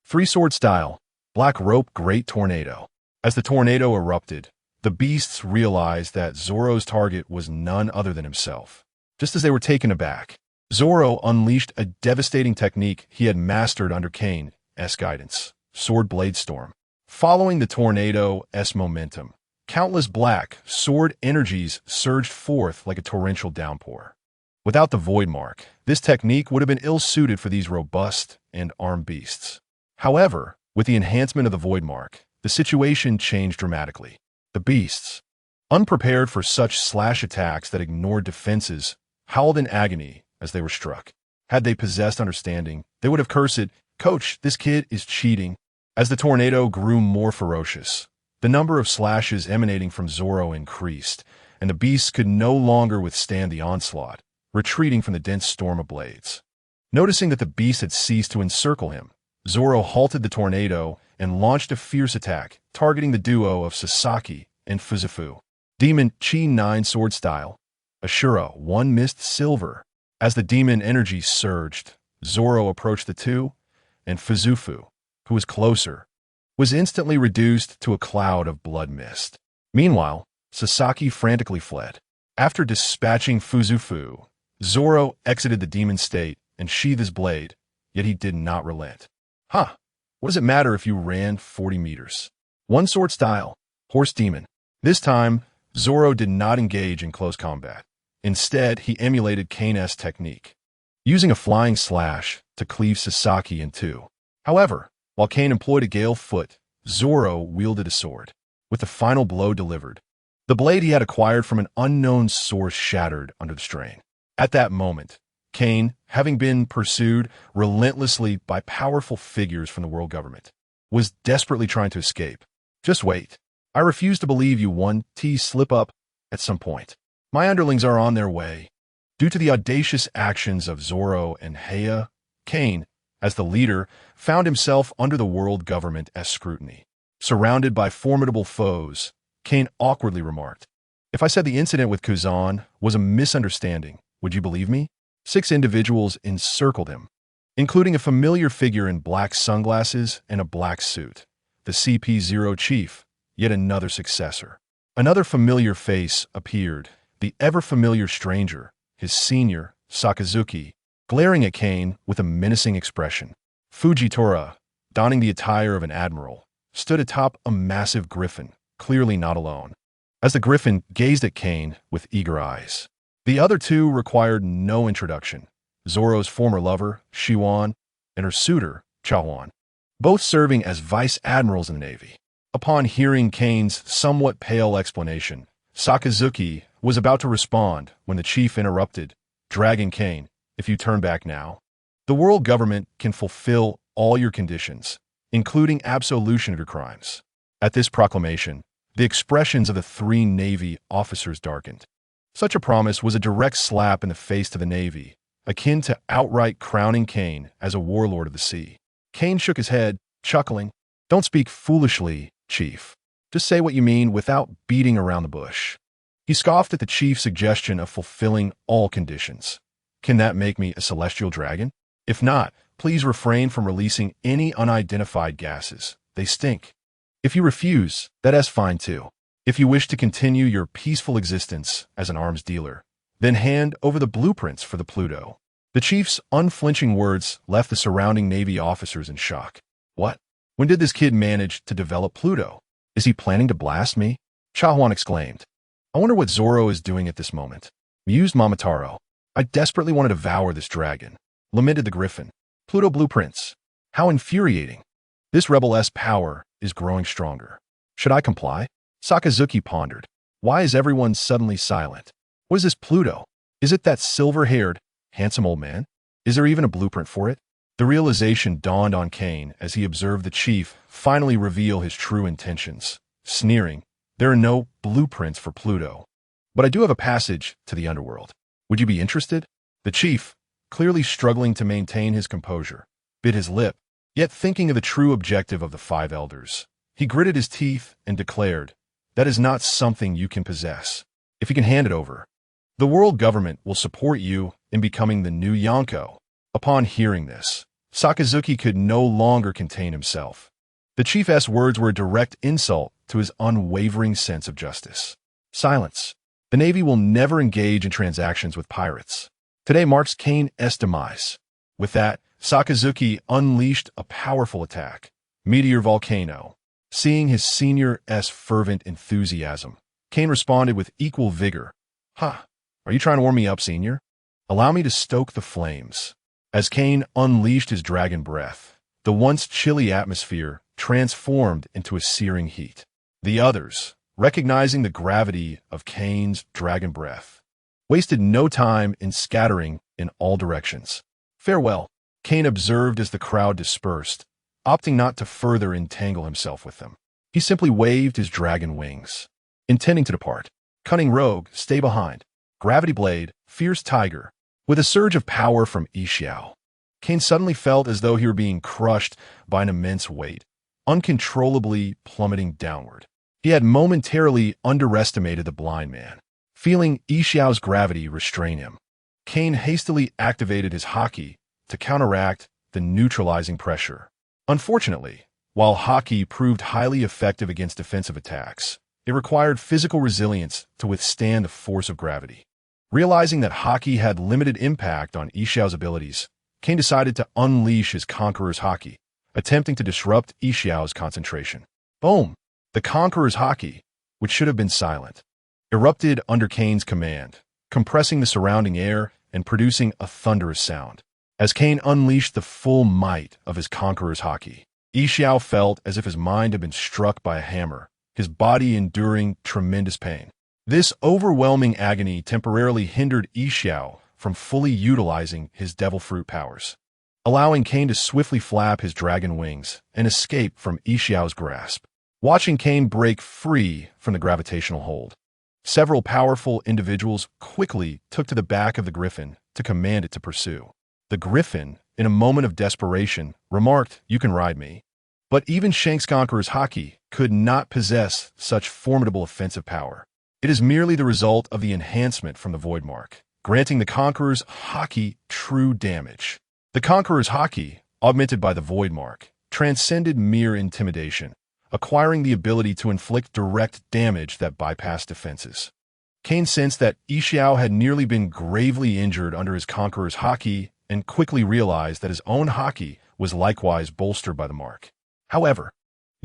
[SPEAKER 1] 3-sword style, Black Rope Great Tornado. As the tornado erupted, the beasts realized that Zoro's target was none other than himself. Just as they were taken aback, Zoro unleashed a devastating technique he had mastered under Kane's guidance, Sword Blade Storm. Following the tornado's momentum, countless black sword energies surged forth like a torrential downpour. Without the void mark, this technique would have been ill-suited for these robust and armed beasts. However, with the enhancement of the void mark, the situation changed dramatically. The beasts, unprepared for such slash attacks that ignored defenses, howled in agony as they were struck. Had they possessed understanding, they would have cursed, "Coach, this kid is cheating." As the tornado grew more ferocious, the number of slashes emanating from Zoro increased, and the beasts could no longer withstand the onslaught, retreating from the dense storm of blades. Noticing that the beast had ceased to encircle him, Zoro halted the tornado and launched a fierce attack, targeting the duo of Sasaki and Fuzufu. Demon Chi 9 sword style, Ashura 1 mist silver. As the demon energy surged, Zoro approached the two, and Fuzufu, who was closer, was instantly reduced to a cloud of blood mist. Meanwhile, Sasaki frantically fled. After dispatching Fuzufu, Zoro exited the demon state and sheathed his blade, yet he did not relent. What does it matter if you ran 40 meters? One sword style, Horse Demon. This time, Zoro did not engage in close combat. Instead, he emulated Kane's technique, using a flying slash to cleave Sasaki in two. However, while Kane employed a gale foot, Zoro wielded a sword. With the final blow delivered, the blade he had acquired from an unknown source shattered under the strain. At that moment, Kane, having been pursued relentlessly by powerful figures from the world government, was desperately trying to escape. Just wait. I refuse to believe you won. Slip up at some point. My underlings are on their way. Due to the audacious actions of Zoro and Heya, Kane, as the leader, found himself under the world government's scrutiny. Surrounded by formidable foes, Kane awkwardly remarked, "If I said the incident with Kuzan was a misunderstanding, would you believe me?" 6 individuals encircled him, including a familiar figure in black sunglasses and a black suit, the CP0 chief, yet another successor. Another familiar face appeared, the ever-familiar stranger, his senior, Sakazuki, glaring at Kane with a menacing expression. Fujitora, donning the attire of an admiral, stood atop a massive griffin, clearly not alone. As the griffin gazed at Kane with eager eyes, the other two required no introduction. Zoro's former lover, Shiwan, and her suitor, Chawan, both serving as vice admirals in the Navy. Upon hearing Kane's somewhat pale explanation, Sakazuki was about to respond when the chief interrupted, dragging Kane, "If you turn back now, the world government can fulfill all your conditions, including absolution of your crimes." At this proclamation, the expressions of the 3 Navy officers darkened. Such a promise was a direct slap in the face to the Navy, akin to outright crowning Kane as a warlord of the sea. Kane shook his head, chuckling. "Don't speak foolishly, Chief. Just say what you mean without beating around the bush." He scoffed at the chief's suggestion of fulfilling all conditions. "Can that make me a celestial dragon? If not, please refrain from releasing any unidentified gases. They stink. If you refuse, that's fine too. If you wish to continue your peaceful existence as an arms dealer, then hand over the blueprints for the Pluto." The chief's unflinching words left the surrounding Navy officers in shock. "What? When did this kid manage to develop Pluto? Is he planning to blast me?" Chawan exclaimed. "I wonder what Zoro is doing at this moment," mused Momotaro. "I desperately want to devour this dragon," lamented the griffin. "Pluto blueprints. How infuriating. This rebel-esque power is growing stronger. Should I comply?" Sakazuki pondered. "Why is everyone suddenly silent? What is this Pluto? Is it that silver-haired, handsome old man? Is there even a blueprint for it?" The realization dawned on Kane as he observed the chief finally reveal his true intentions. Sneering, "There are no blueprints for Pluto, but I do have a passage to the underworld. Would you be interested?" The chief, clearly struggling to maintain his composure, bit his lip, yet thinking of the true objective of the 5 elders. He gritted his teeth and declared, "That is not something you can possess. If you can hand it over, the world government will support you in becoming the new Yonko." Upon hearing this, Sakazuki could no longer contain himself. The chief's words were a direct insult to his unwavering sense of justice. "Silence. The Navy will never engage in transactions with pirates. Today marks Kane's demise. With that, Sakazuki unleashed a powerful attack, Meteor Volcano. Seeing his senior's fervent enthusiasm, Kane responded with equal vigor. "Ha! Are you trying to warm me up, senior? Allow me to stoke the flames." As Kane unleashed his dragon breath, the once chilly atmosphere transformed into a searing heat. The others, recognizing the gravity of Kane's dragon breath, wasted no time in scattering in all directions. "Farewell," Kane observed as the crowd dispersed, opting not to further entangle himself with them. He simply waved his dragon wings, intending to depart. "Cunning rogue, stay behind. Gravity blade, fierce tiger." With a surge of power from Xiao, Kane suddenly felt as though he were being crushed by an immense weight, uncontrollably plummeting downward. He had momentarily underestimated the blind man. Feeling Xiao's gravity restrain him, Kane hastily activated his haki to counteract the neutralizing pressure. Unfortunately, while haki proved highly effective against defensive attacks, it required physical resilience to withstand the force of gravity. Realizing that haki had limited impact on Xiao's abilities, Kane decided to unleash his Conqueror's haki, attempting to disrupt Xiao's concentration. Boom! The Conqueror's haki, which should have been silent, erupted under Kane's command, compressing the surrounding air and producing a thunderous sound. As Kane unleashed the full might of his Conqueror's haki, Xiao felt as if his mind had been struck by a hammer, his body enduring tremendous pain. This overwhelming agony temporarily hindered Xiao from fully utilizing his devil fruit powers, allowing Kane to swiftly flap his dragon wings and escape from Xiao's grasp. Watching Kane break free from the gravitational hold, several powerful individuals quickly took to the back of the griffin to command it to pursue. The griffin, in a moment of desperation, remarked, "You can ride me." But even Shank's Conqueror's haki could not possess such formidable offensive power. It is merely the result of the enhancement from the Void Mark, granting the Conqueror's haki true damage. The Conqueror's haki, augmented by the Void Mark, transcended mere intimidation, acquiring the ability to inflict direct damage that bypassed defenses. Kane sensed that Xiao had nearly been gravely injured under his Conqueror's haki and quickly realized that his own haki was likewise bolstered by the mark. However,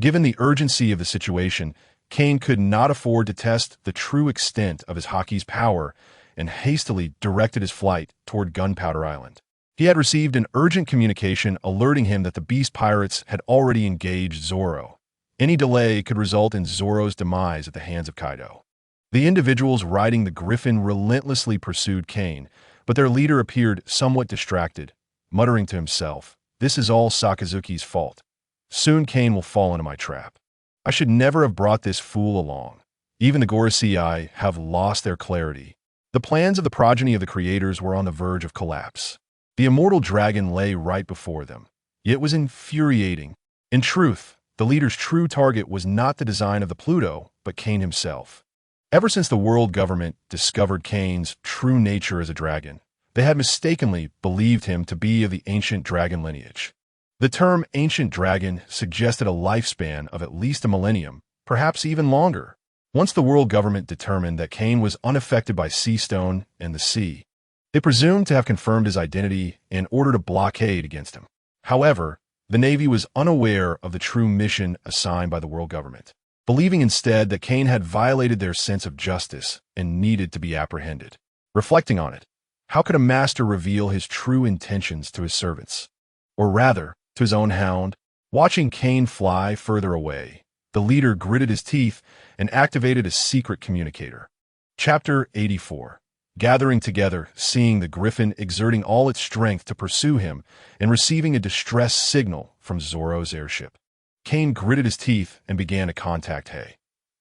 [SPEAKER 1] given the urgency of the situation, Kane could not afford to test the true extent of his haki's power and hastily directed his flight toward Gunpowder Island. He had received an urgent communication alerting him that the Beast Pirates had already engaged Zoro. Any delay could result in Zoro's demise at the hands of Kaido. The individuals riding the Griffin relentlessly pursued Kane, but their leader appeared somewhat distracted, muttering to himself, "This is all Sakazuki's fault. Soon Kane will fall into my trap. I should never have brought this fool along." Even the Gorosei have lost their clarity. The plans of the progeny of the creators were on the verge of collapse. The immortal dragon lay right before them. It was infuriating. In truth, the leader's true target was not the design of the Pluto, but Kane himself. Ever since the world government discovered Kane's true nature as a dragon, they had mistakenly believed him to be of the ancient dragon lineage. The term ancient dragon suggested a lifespan of at least a millennium, perhaps even longer. Once the world government determined that Kane was unaffected by sea stone and the sea, they presumed to have confirmed his identity and ordered a blockade against him. However, the Navy was unaware of the true mission assigned by the world government, believing instead that Kane had violated their sense of justice and needed to be apprehended. Reflecting on it, how could a master reveal his true intentions to his servants? Or rather, to his own hound? Watching Kane fly further away, the leader gritted his teeth and activated a secret communicator. Chapter 84. Gathering together, seeing the Griffin exerting all its strength to pursue him and receiving a distress signal from Zoro's airship. Kane gritted his teeth and began to contact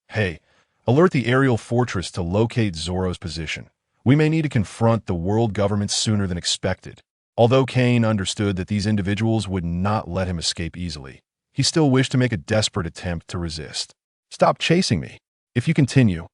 [SPEAKER 1] Hey, alert the aerial fortress to locate Zoro's position. We may need to confront the world government sooner than expected. Although Kane understood that these individuals would not let him escape easily, he still wished to make a desperate attempt to resist. "Stop chasing me. If you continue,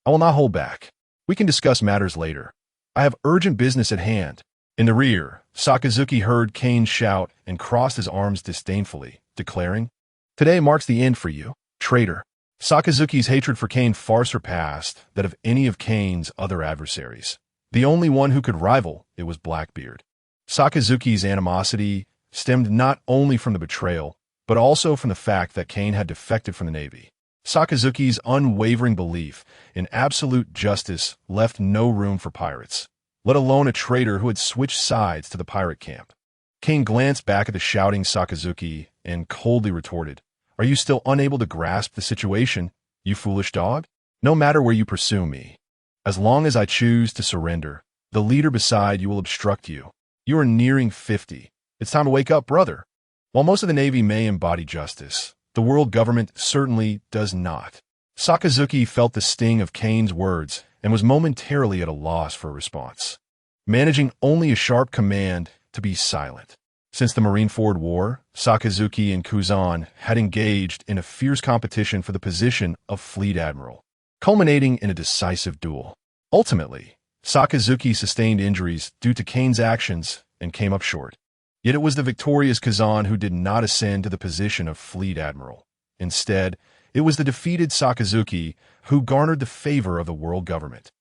[SPEAKER 1] I will not hold back. We can discuss matters later. I have urgent business at hand." In the rear, Sakazuki heard Kane shout and crossed his arms disdainfully, declaring, "Today marks the end for you, traitor." Sakazuki's hatred for Kane far surpassed that of any of Kane's other adversaries. The only one who could rival it was Blackbeard. Sakazuki's animosity stemmed not only from the betrayal, but also from the fact that Kane had defected from the Navy. Sakazuki's unwavering belief in absolute justice left no room for pirates, let alone a traitor who had switched sides to the pirate camp. Kane glanced back at the shouting Sakazuki and coldly retorted, "Are you still unable to grasp the situation, you foolish dog? No matter where you pursue me, as long as I choose to surrender, the leader beside you will obstruct you. You are nearing 50. It's time to wake up, brother." While most of the Navy may embody justice, the world government certainly does not. Sakazuki felt the sting of Kane's words and was momentarily at a loss for a response, managing only a sharp command to be silent. Since the Marineford War, Sakazuki and Kuzan had engaged in a fierce competition for the position of Fleet Admiral, culminating in a decisive duel. Ultimately, Sakazuki sustained injuries due to Kane's actions and came up short. Yet it was the victorious Kazan who did not ascend to the position of Fleet Admiral. Instead, it was the defeated Sakazuki who garnered the favor of the world government.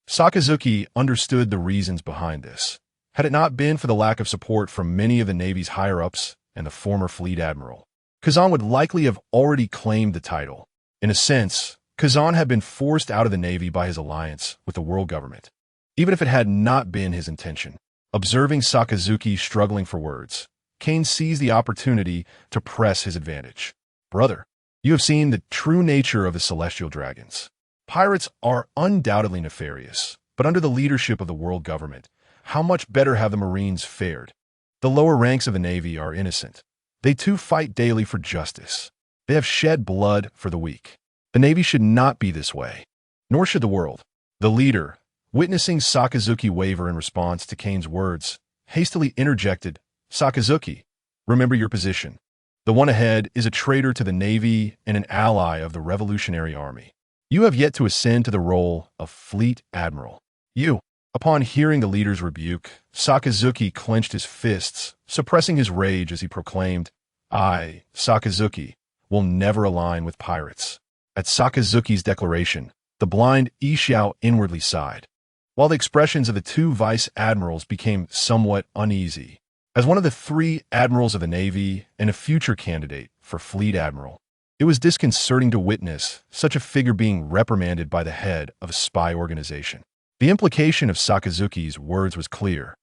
[SPEAKER 1] Sakazuki understood the reasons behind this. Had it not been for the lack of support from many of the Navy's higher-ups and the former Fleet Admiral, Kazan would likely have already claimed the title. In a sense, Kazan had been forced out of the Navy by his alliance with the world government, even if it had not been his intention. Observing Sakazuki struggling for words, Kane seized the opportunity to press his advantage. "Brother, you have seen the true nature of the celestial dragons. Pirates are undoubtedly nefarious, but under the leadership of the world government, how much better have the Marines fared? The lower ranks of the Navy are innocent. They too fight daily for justice. They have shed blood for the weak. The Navy should not be this way, nor should the world." The leader, witnessing Sakazuki waver in response to Kane's words, hastily interjected, "Sakazuki, remember your position. The one ahead is a traitor to the Navy and an ally of the Revolutionary Army. You have yet to ascend to the role of Fleet Admiral. You." Upon hearing the leader's rebuke, Sakazuki clenched his fists, suppressing his rage as he proclaimed, "I, Sakazuki, will never align with pirates." At Sakazuki's declaration, the blind Ishiao inwardly sighed, while the expressions of the two vice admirals became somewhat uneasy. As one of the three admirals of the Navy and a future candidate for Fleet Admiral, it was disconcerting to witness such a figure being reprimanded by the head of a spy organization. The implication of Sakazuki's words was clear.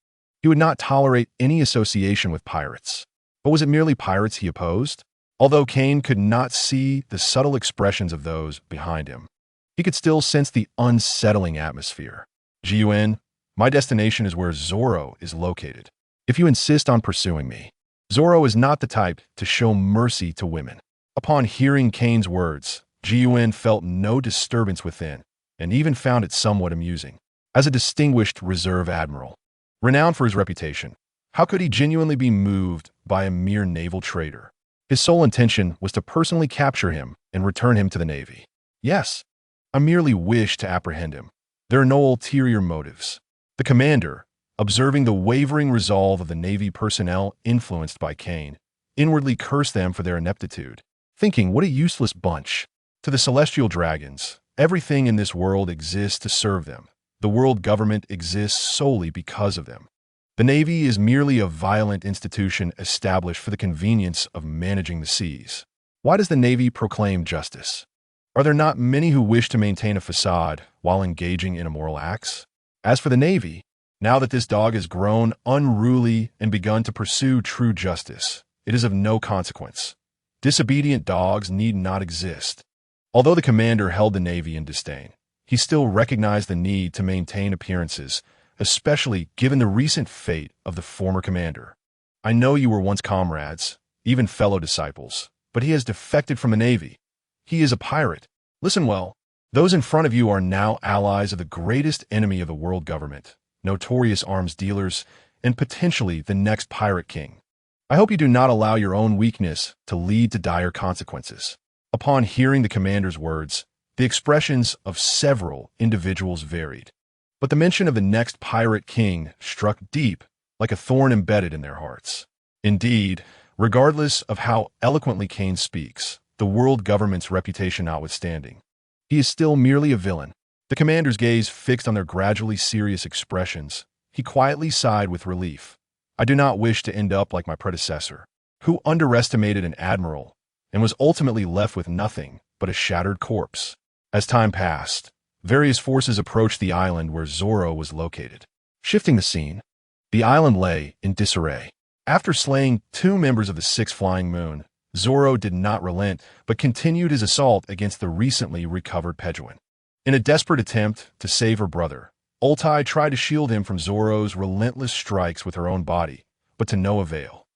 [SPEAKER 1] He would not tolerate any association with pirates. But was it merely pirates he opposed? Although Kane could not see the subtle expressions of those behind him, he could still sense the unsettling atmosphere. "Jiun, my destination is where Zoro is located. If you insist on pursuing me." Zoro is not the type to show mercy to women. Upon hearing Kane's words, Jiun felt no disturbance within, and even found it somewhat amusing. As a distinguished reserve admiral, renowned for his reputation, how could he genuinely be moved by a mere naval traitor? His sole intention was to personally capture him and return him to the Navy. Yes, I merely wish to apprehend him. There are no ulterior motives. The commander, observing the wavering resolve of the Navy personnel influenced by Kane, inwardly cursed them for their ineptitude, thinking, "What a useless bunch." To the celestial dragons, everything in this world exists to serve them. The world government exists solely because of them. The Navy is merely a violent institution established for the convenience of managing the seas. Why does the Navy proclaim justice? Are there not many who wish to maintain a facade while engaging in immoral acts? As for the Navy, now that this dog has grown unruly and begun to pursue true justice, it is of no consequence. Disobedient dogs need not exist. Although the commander held the Navy in disdain, he still recognized the need to maintain appearances, especially given the recent fate of the former commander. "I know you were once comrades, even fellow disciples, but he has defected from the Navy. He is a pirate. Listen well. Those in front of you are now allies of the greatest enemy of the world government, notorious arms dealers, and potentially the next pirate king. I hope you do not allow your own weakness to lead to dire consequences." Upon hearing the commander's words, the expressions of several individuals varied, but the mention of the next pirate king struck deep, like a thorn embedded in their hearts. Indeed, regardless of how eloquently Kane speaks, the world government's reputation notwithstanding, he is still merely a villain. The commander's gaze fixed on their gradually serious expressions. He quietly sighed with relief. I do not wish to end up like my predecessor, who underestimated an admiral and was ultimately left with nothing but a shattered corpse. As time passed, various forces approached the island where Zoro was located. Shifting the scene, the island lay in disarray. After slaying 2 members of the 6th Flying Moon, Zoro did not relent but continued his assault against the recently recovered Pejuan. In a desperate attempt to save her brother, Ultai tried to shield him from Zoro's relentless strikes with her own body, but to no avail.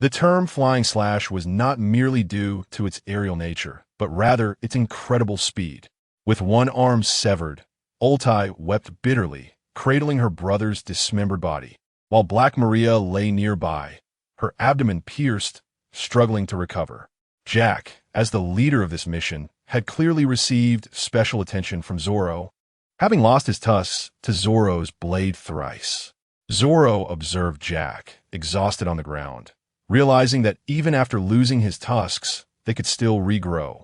[SPEAKER 1] The term Flying Slash was not merely due to its aerial nature, but rather its incredible speed. With one arm severed, Ultai wept bitterly, cradling her brother's dismembered body, while Black Maria lay nearby, her abdomen pierced, struggling to recover. Jack, as the leader of this mission, had clearly received special attention from Zoro, having lost his tusks to Zoro's blade thrice. Zoro observed Jack, exhausted on the ground, realizing that even after losing his tusks, they could still regrow,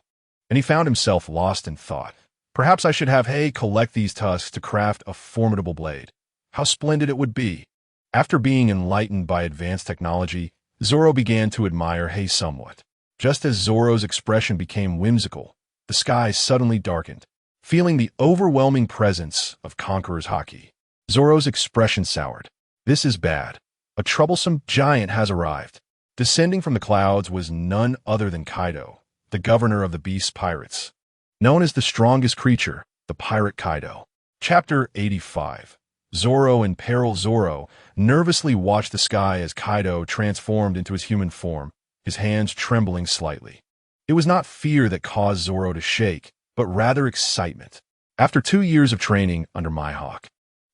[SPEAKER 1] and he found himself lost in thought. Perhaps I should have Hay collect these tusks to craft a formidable blade. How splendid it would be! After being enlightened by advanced technology, Zoro began to admire Hay somewhat. Just as Zoro's expression became whimsical, the sky suddenly darkened. Feeling the overwhelming presence of Conqueror's Haki, Zoro's expression soured. This is bad. A troublesome giant has arrived. Descending from the clouds was none other than Kaido, the governor of the Beast Pirates. Known as the strongest creature, the Pirate Kaido. Chapter 85. Zoro in Peril. Zoro nervously watched the sky as Kaido transformed into his human form, his hands trembling slightly. It was not fear that caused Zoro to shake, but rather excitement. After 2 years of training under Mihawk,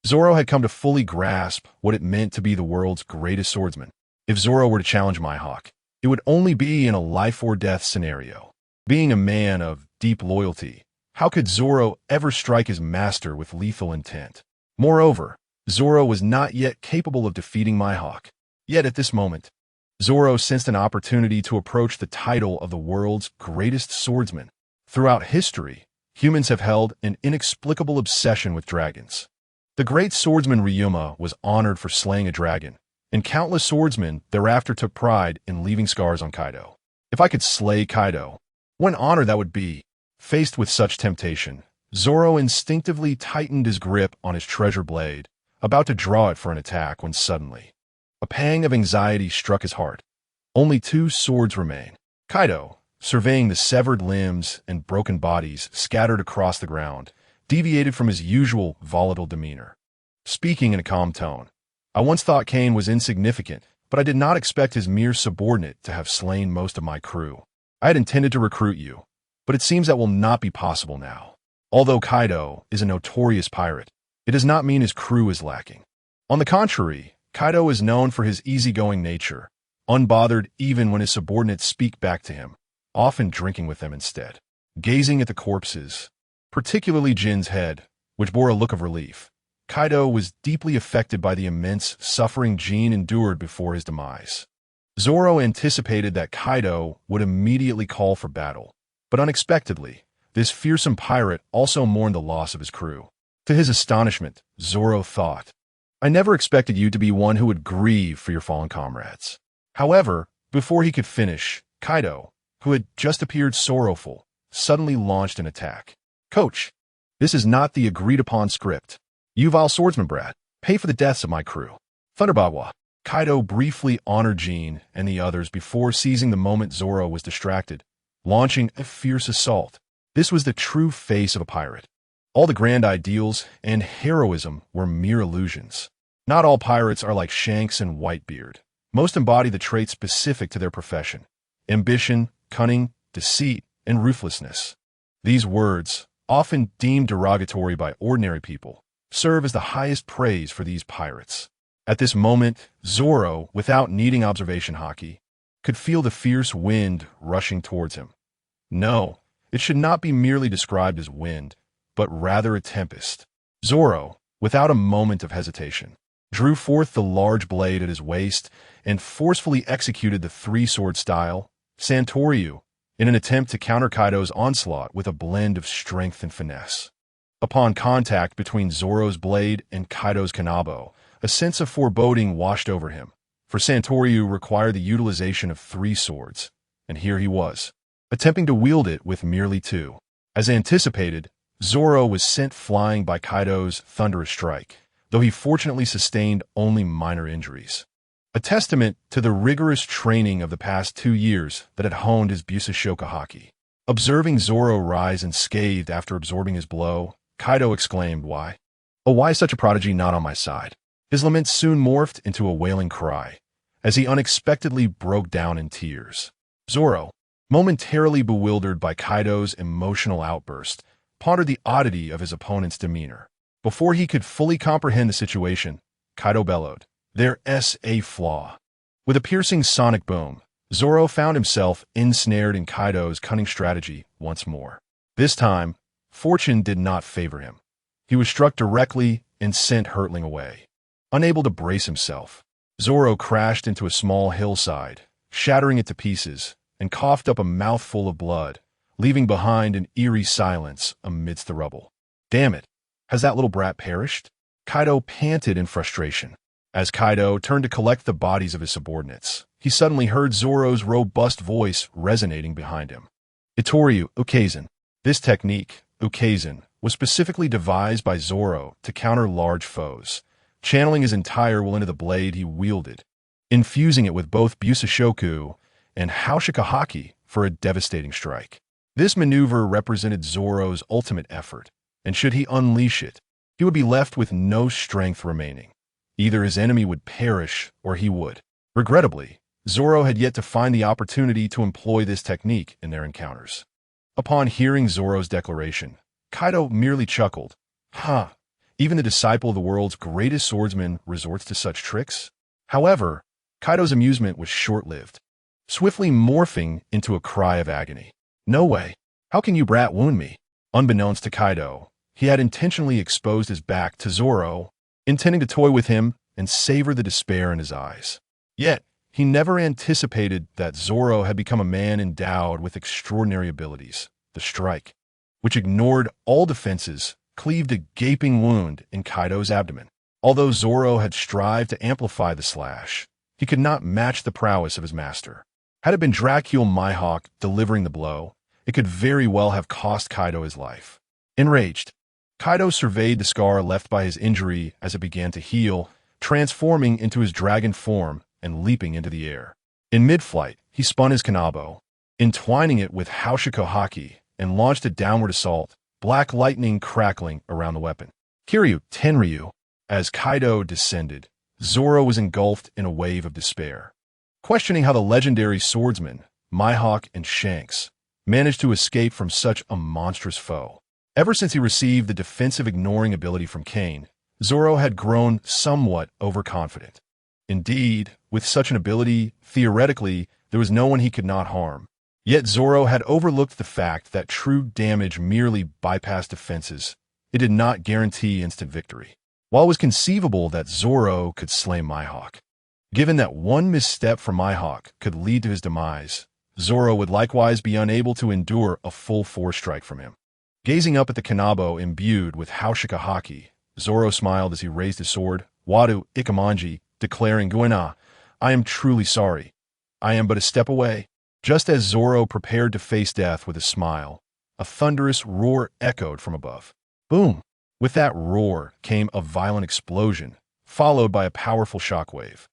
[SPEAKER 1] Zoro had come to fully grasp what it meant to be the world's greatest swordsman. If Zoro were to challenge Mihawk, it would only be in a life-or-death scenario. Being a man of deep loyalty, how could Zoro ever strike his master with lethal intent? Moreover, Zoro was not yet capable of defeating Mihawk. Yet at this moment, Zoro sensed an opportunity to approach the title of the world's greatest swordsman. Throughout history, humans have held an inexplicable obsession with dragons. The great swordsman Ryuma was honored for slaying a dragon, and countless swordsmen thereafter took pride in leaving scars on Kaido. If I could slay Kaido, what an honor that would be! Faced with such temptation, Zoro instinctively tightened his grip on his treasure blade, about to draw it for an attack when suddenly, a pang of anxiety struck his heart. Only 2 swords remain. Kaido, surveying the severed limbs and broken bodies scattered across the ground, deviated from his usual volatile demeanor. Speaking in a calm tone, I once thought Kane was insignificant, but I did not expect his mere subordinate to have slain most of my crew. I had intended to recruit you, but it seems that will not be possible now. Although Kaido is a notorious pirate, it does not mean his crew is lacking. On the contrary, Kaido is known for his easygoing nature, unbothered even when his subordinates speak back to him, often drinking with them instead. Gazing at the corpses, particularly Jin's head, which bore a look of relief, Kaido was deeply affected by the immense suffering Jin endured before his demise. Zoro anticipated that Kaido would immediately call for battle, but unexpectedly, this fearsome pirate also mourned the loss of his crew. To his astonishment, Zoro thought, I never expected you to be one who would grieve for your fallen comrades. However, before he could finish, Kaido, who had just appeared sorrowful, suddenly launched an attack. Coach, this is not the agreed-upon script. You vile swordsman brat, pay for the deaths of my crew. Thunderbawa. Kaido briefly honored Jin and the others before seizing the moment Zoro was distracted, launching a fierce assault. This was the true face of a pirate. All the grand ideals and heroism were mere illusions. Not all pirates are like Shanks and Whitebeard. Most embody the traits specific to their profession: ambition, cunning, deceit, and ruthlessness. These words, often deemed derogatory by ordinary people, serve as the highest praise for these pirates. At this moment, Zoro, without needing observation haki, could feel the fierce wind rushing towards him. No, it should not be merely described as wind, but rather a tempest. Zoro, without a moment of hesitation, drew forth the large blade at his waist and forcefully executed the 3-sword style, Santoryu, in an attempt to counter Kaido's onslaught with a blend of strength and finesse. Upon contact between Zoro's blade and Kaido's kanabo, a sense of foreboding washed over him, for Santoryu required the utilization of 3 swords, and here he was, attempting to wield it with merely 2. As anticipated, Zoro was sent flying by Kaido's thunderous strike, though he fortunately sustained only minor injuries. A testament to the rigorous training of the past 2 years that had honed his Busashoka haki. Observing Zoro rise unscathed after absorbing his blow, Kaido exclaimed, "Why? Oh, why is such a prodigy not on my side?" His lament soon morphed into a wailing cry, as he unexpectedly broke down in tears. Zoro, momentarily bewildered by Kaido's emotional outburst, pondered the oddity of his opponent's demeanor. Before he could fully comprehend the situation, Kaido bellowed, "There's a flaw." With a piercing sonic boom, Zoro found himself ensnared in Kaido's cunning strategy once more. This time, fortune did not favor him. He was struck directly and sent hurtling away. Unable to brace himself, Zoro crashed into a small hillside, shattering it to pieces, and coughed up a mouthful of blood, leaving behind an eerie silence amidst the rubble. "Damn it! Has that little brat perished?" Kaido panted in frustration. As Kaido turned to collect the bodies of his subordinates, he suddenly heard Zoro's robust voice resonating behind him. "Itoryu Ukazen." This technique, Ukazen, was specifically devised by Zoro to counter large foes, channeling his entire will into the blade he wielded, infusing it with both Busashoku and Haushika haki for a devastating strike. This maneuver represented Zoro's ultimate effort, and should he unleash it, he would be left with no strength remaining. Either his enemy would perish or he would. Regrettably, Zoro had yet to find the opportunity to employ this technique in their encounters. Upon hearing Zoro's declaration, Kaido merely chuckled. Even the disciple of the world's greatest swordsman resorts to such tricks? However, Kaido's amusement was short-lived, swiftly morphing into a cry of agony. "No way! How can you brat wound me?" Unbeknownst to Kaido, he had intentionally exposed his back to Zoro, intending to toy with him and savor the despair in his eyes. Yet, he never anticipated that Zoro had become a man endowed with extraordinary abilities. The strike, which ignored all defenses, cleaved a gaping wound in Kaido's abdomen. Although Zoro had strived to amplify the slash, he could not match the prowess of his master. Had it been Dracul Mihawk delivering the blow, it could very well have cost Kaido his life. Enraged, Kaido surveyed the scar left by his injury as it began to heal, transforming into his dragon form and leaping into the air. In mid-flight, he spun his kanabo, entwining it with Haushika haki, and launched a downward assault, black lightning crackling around the weapon. Kiryu Tenryu. As Kaido descended, Zoro was engulfed in a wave of despair, questioning how the legendary swordsmen, Mihawk and Shanks, managed to escape from such a monstrous foe. Ever since he received the defensive ignoring ability from Kane, Zoro had grown somewhat overconfident. Indeed, with such an ability, theoretically, there was no one he could not harm. Yet Zoro had overlooked the fact that true damage merely bypassed defenses. It did not guarantee instant victory. While it was conceivable that Zoro could slay Mihawk, given that one misstep from Mihawk could lead to his demise, Zoro would likewise be unable to endure a full force strike from him. Gazing up at the kanabo imbued with Haushika haki, Zoro smiled as he raised his sword, Wadu Ikamanji, declaring, "Guena, I am truly sorry. I am but a step away." Just as Zoro prepared to face death with a smile, a thunderous roar echoed from above. Boom! With that roar came a violent explosion, followed by a powerful shockwave.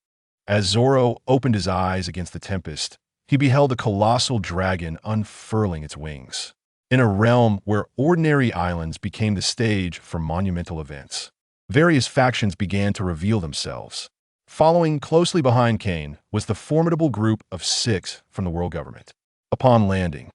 [SPEAKER 1] As Zoro opened his eyes against the tempest, he beheld a colossal dragon unfurling its wings. In a realm where ordinary islands became the stage for monumental events, various factions began to reveal themselves. Following closely behind Kane was the formidable group of 6 from the world government. Upon landing,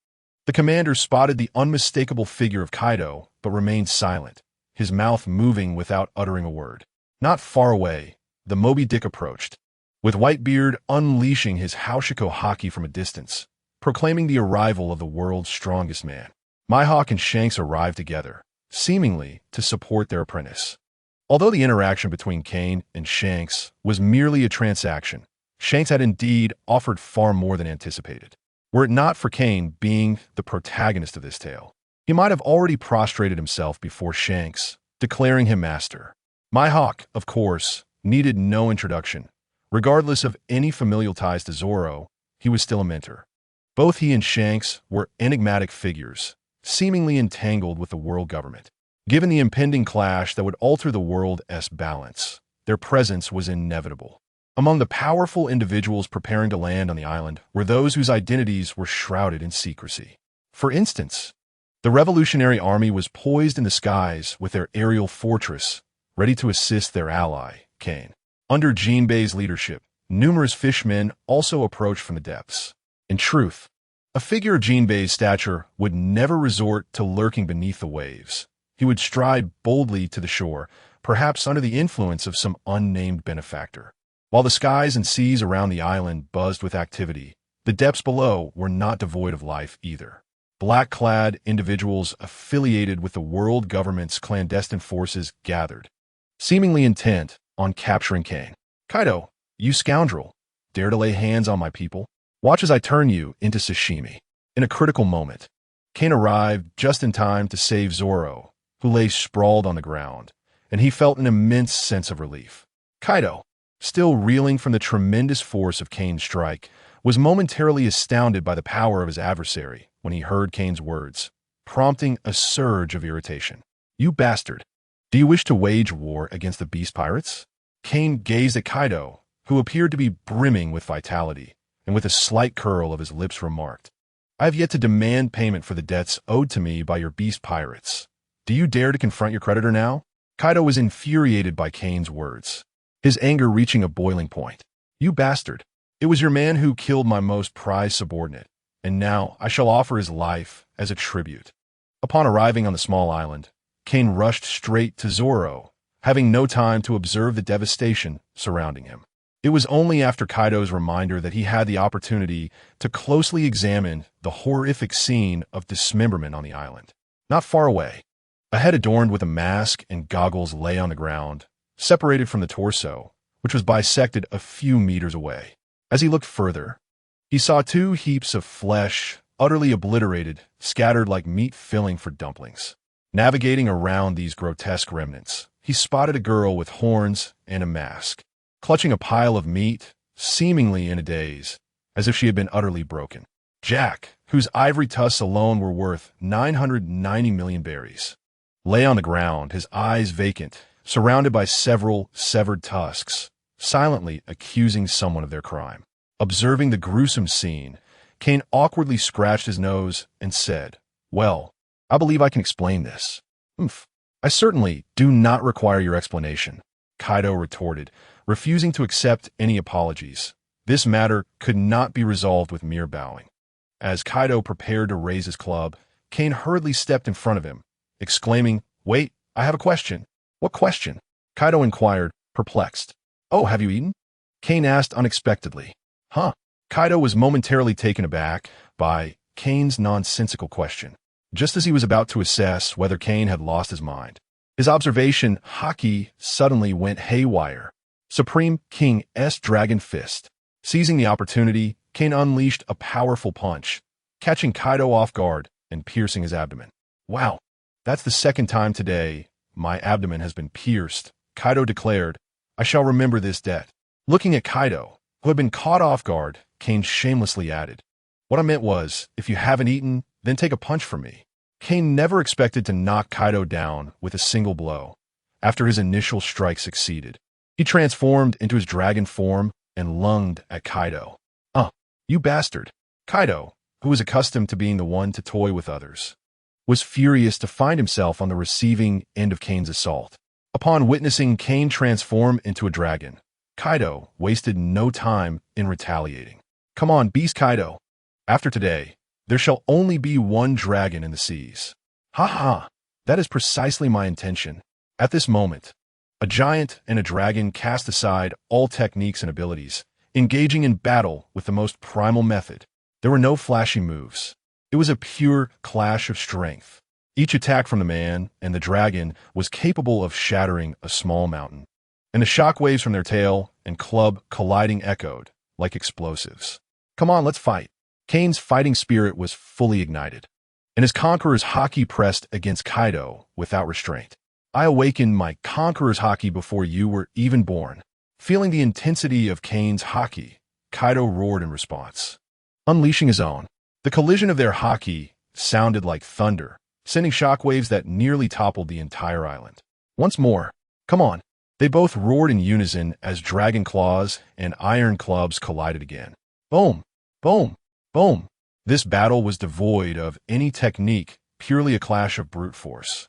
[SPEAKER 1] the commander spotted the unmistakable figure of Kaido, but remained silent, his mouth moving without uttering a word. Not far away, the Moby Dick approached, with Whitebeard unleashing his Haushiko haki from a distance, proclaiming the arrival of the world's strongest man. Mihawk and Shanks arrived together, seemingly to support their apprentice. Although the interaction between Kane and Shanks was merely a transaction, Shanks had indeed offered far more than anticipated. Were it not for Kane being the protagonist of this tale, He might have already prostrated himself before Shanks, declaring him master. Mihawk, of course, needed no introduction. Regardless of any familial ties to Zoro, he was still a mentor. Both he and Shanks were enigmatic figures, seemingly entangled with the world government. Given the impending clash that would alter the world's balance, their presence was inevitable. Among the powerful individuals preparing to land on the island were those whose identities were shrouded in secrecy. For instance, the Revolutionary Army was poised in the skies with their aerial fortress, ready to assist their ally, Kane. Under Jinbei's leadership, numerous fishmen also approached from the depths. In truth, a figure of Jinbei's stature would never resort to lurking beneath the waves. He would stride boldly to the shore, perhaps under the influence of some unnamed benefactor. While the skies and seas around the island buzzed with activity, the depths below were not devoid of life either. Black-clad individuals affiliated with the world government's clandestine forces gathered, seemingly intent on capturing Kane. Kaido, you scoundrel, dare to lay hands on my people? Watch as I turn you into sashimi. In a critical moment, Kane arrived just in time to save Zoro, who lay sprawled on the ground, and he felt an immense sense of relief. Kaido, still reeling from the tremendous force of Kane's strike, was momentarily astounded by the power of his adversary when he heard Kane's words, prompting a surge of irritation. You bastard! Do you wish to wage war against the beast pirates? Kane gazed at Kaido, who appeared to be brimming with vitality, and with a slight curl of his lips remarked, I have yet to demand payment for the debts owed to me by your beast pirates. Do you dare to confront your creditor now? Kaido was infuriated by Kane's words, his anger reaching a boiling point. You bastard! It was your man who killed my most prized subordinate, and now I shall offer his life as a tribute. Upon arriving on the small island, Kane rushed straight to Zoro, having no time to observe the devastation surrounding him. It was only after Kaido's reminder that he had the opportunity to closely examine the horrific scene of dismemberment on the island. Not far away, a head adorned with a mask and goggles lay on the ground, separated from the torso, which was bisected a few meters away. As he looked further, he saw two heaps of flesh, utterly obliterated, scattered like meat filling for dumplings. Navigating around these grotesque remnants, he spotted a girl with horns and a mask, clutching a pile of meat, seemingly in a daze, as if she had been utterly broken. Jack, whose ivory tusks alone were worth 990 million berries, lay on the ground, his eyes vacant, surrounded by several severed tusks, silently accusing someone of their crime. Observing the gruesome scene, Kane awkwardly scratched his nose and said, Well, I believe I can explain this. I certainly do not require your explanation, Kaido retorted, refusing to accept any apologies. This matter could not be resolved with mere bowing. As Kaido prepared to raise his club, Kane hurriedly stepped in front of him, exclaiming, Wait, I have a question. What question? Kaido inquired, perplexed. Oh, have you eaten? Kane asked unexpectedly. Huh? Kaido was momentarily taken aback by Kane's nonsensical question, just as he was about to assess whether Kane had lost his mind. His observation, Haki, suddenly went haywire. Supreme King's Dragon Fist. Seizing the opportunity, Kane unleashed a powerful punch, catching Kaido off guard and piercing his abdomen. Wow, that's the second time today my abdomen has been pierced, Kaido declared. I shall remember this debt. Looking at Kaido, who had been caught off guard, Kane shamelessly added, What I meant was, if you haven't eaten, then take a punch from me. Kane never expected to knock Kaido down with a single blow. After his initial strike succeeded, he transformed into his dragon form and lunged at Kaido. You bastard! Kaido, who was accustomed to being the one to toy with others, was furious to find himself on the receiving end of Kane's assault. Upon witnessing Kane transform into a dragon, Kaido wasted no time in retaliating. Come on, Beast Kaido. After today, there shall only be one dragon in the seas. Ha ha! That is precisely my intention. At this moment, a giant and a dragon cast aside all techniques and abilities, engaging in battle with the most primal method. There were no flashy moves. It was a pure clash of strength. Each attack from the man and the dragon was capable of shattering a small mountain, and the shockwaves from their tail and club colliding echoed like explosives. Come on, let's fight. Kane's fighting spirit was fully ignited. and his conqueror's haki pressed against Kaido without restraint. I awakened my conqueror's haki before you were even born. Feeling the intensity of Kane's haki, Kaido roared in response, unleashing his own. The collision of their haki sounded like thunder, sending shockwaves that nearly toppled the entire island. Once more, come on. They both roared in unison as dragon claws and iron clubs collided again. Boom, boom, boom. This battle was devoid of any technique, purely a clash of brute force,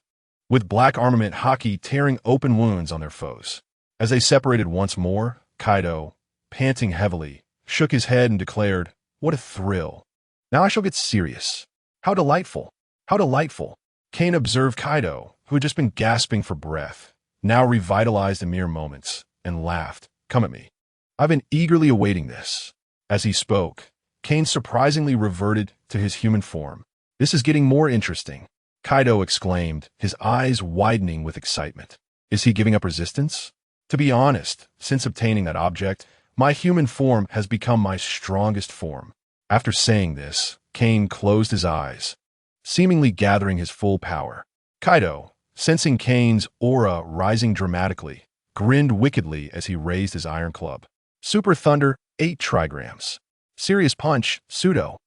[SPEAKER 1] with black armament haki tearing open wounds on their foes. As they separated once more, Kaido, panting heavily, shook his head and declared, "What a thrill. Now I shall get serious. How delightful. How delightful." Kane observed Kaido, who had just been gasping for breath, now revitalized in mere moments, and laughed. "Come at me. I've been eagerly awaiting this." As he spoke, Kane surprisingly reverted to his human form. "This is getting more interesting," Kaido exclaimed, his eyes widening with excitement. "Is he giving up resistance? To be honest, since obtaining that object, my human form has become my strongest form." After saying this, Kane closed his eyes, seemingly gathering his full power. Kaido, sensing Kane's aura rising dramatically, grinned wickedly as he raised his iron club. Super Thunder, 8 trigrams. Serious Punch, Pseudo.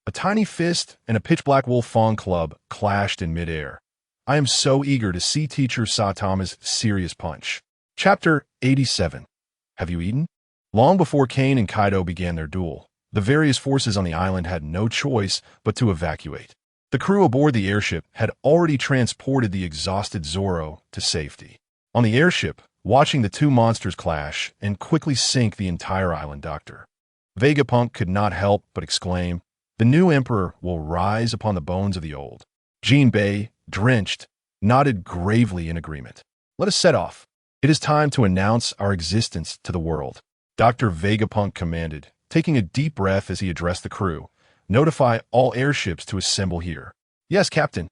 [SPEAKER 1] A tiny fist and a pitch-black wolf fawn club clashed in midair. I am so eager to see Teacher Satama's Serious Punch. Chapter 87. Have you eaten? Long before Kane and Kaido began their duel, the various forces on the island had no choice but to evacuate. The crew aboard the airship had already transported the exhausted Zoro to safety. On the airship, watching the two monsters clash and quickly sink the entire island, Dr. Vegapunk could not help but exclaim, "The new emperor will rise upon the bones of the old." Jinbei, drenched, nodded gravely in agreement. "Let us set off. It is time to announce our existence to the world," Dr. Vegapunk commanded, taking a deep breath as he addressed the crew. "Notify all airships to assemble here." "Yes, Captain.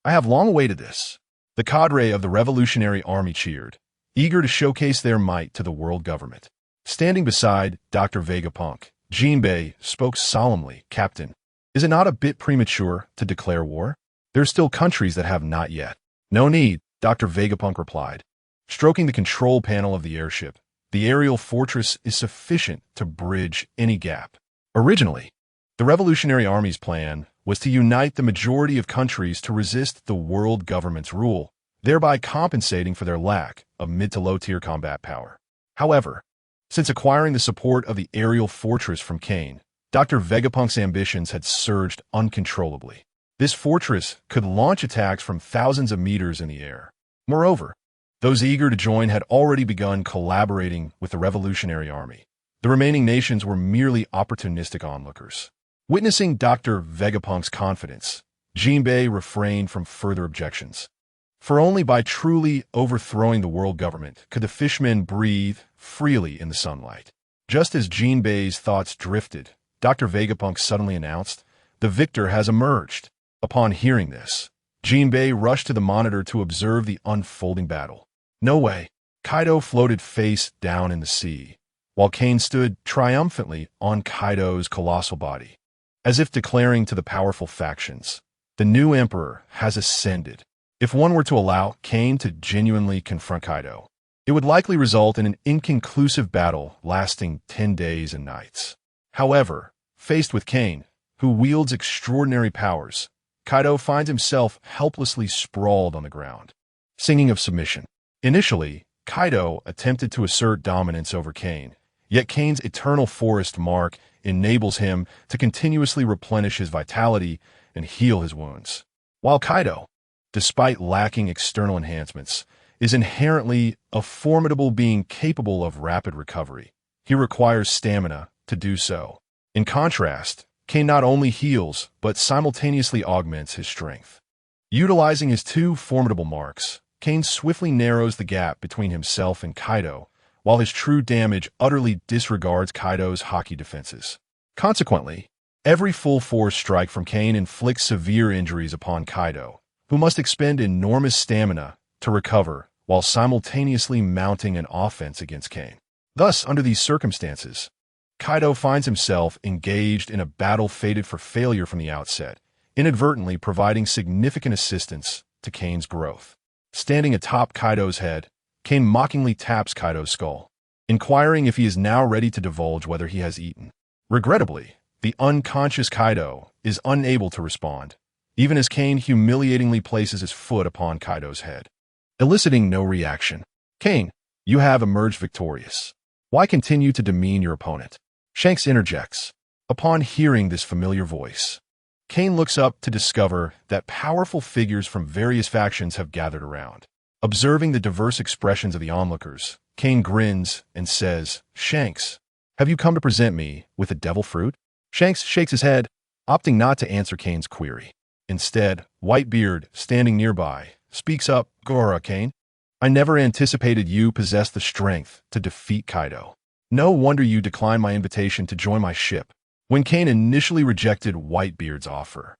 [SPEAKER 1] I have long awaited this." The cadre of the Revolutionary Army cheered, eager to showcase their might to the world government. Standing beside Dr. Vegapunk, Jinbei spoke solemnly, "Captain, is it not a bit premature to declare war? There are still countries that have not yet." "No need," Dr. Vegapunk replied. Stroking the control panel of the airship, the aerial fortress is sufficient to bridge any gap. Originally, the Revolutionary Army's plan was to unite the majority of countries to resist the world government's rule, thereby compensating for their lack of mid to low-tier combat power. However, since acquiring the support of the aerial fortress from Kane, Dr. Vegapunk's ambitions had surged uncontrollably. This fortress could launch attacks from thousands of meters in the air. Moreover, those eager to join had already begun collaborating with the Revolutionary Army. The remaining nations were merely opportunistic onlookers. Witnessing Dr. Vegapunk's confidence, Jinbei refrained from further objections. For only by truly overthrowing the world government could the fishmen breathe freely in the sunlight. Just as Jinbei's thoughts drifted, Dr. Vegapunk suddenly announced, "The victor has emerged." Upon hearing this, Jinbei rushed to the monitor to observe the unfolding battle. No way. Kaido floated face down in the sea, while Kane stood triumphantly on Kaido's colossal body. As if declaring to the powerful factions, "The new emperor has ascended." If one were to allow Kane to genuinely confront Kaido, it would likely result in an inconclusive battle lasting 10 days and nights. However, faced with Kane, who wields extraordinary powers, Kaido finds himself helplessly sprawled on the ground, singing of submission. Initially, Kaido attempted to assert dominance over Kane, yet Kane's eternal forest mark enables him to continuously replenish his vitality and heal his wounds. While Kaido, despite lacking external enhancements, is inherently a formidable being capable of rapid recovery, he requires stamina to do so. In contrast, Kane not only heals, but simultaneously augments his strength. Utilizing his two formidable marks, Kane swiftly narrows the gap between himself and Kaido, while his true damage utterly disregards Kaido's haki defenses. Consequently, every full-force strike from Kane inflicts severe injuries upon Kaido, who must expend enormous stamina to recover while simultaneously mounting an offense against Kane. Thus, under these circumstances, Kaido finds himself engaged in a battle fated for failure from the outset, inadvertently providing significant assistance to Kane's growth. Standing atop Kaido's head, Kane mockingly taps Kaido's skull, inquiring if he is now ready to divulge whether he has eaten. Regrettably, the unconscious Kaido is unable to respond, even as Kane humiliatingly places his foot upon Kaido's head. Eliciting no reaction. Kane, you have emerged victorious. Why continue to demean your opponent? Shanks interjects. Upon hearing this familiar voice, Kane looks up to discover that powerful figures from various factions have gathered around. Observing the diverse expressions of the onlookers, Kane grins and says, Shanks, have you come to present me with a devil fruit? Shanks shakes his head, opting not to answer Kane's query. Instead, Whitebeard, standing nearby, speaks up, Gora, Kane. I never anticipated you possessed the strength to defeat Kaido. No wonder you declined my invitation to join my ship. When Kane initially rejected Whitebeard's offer,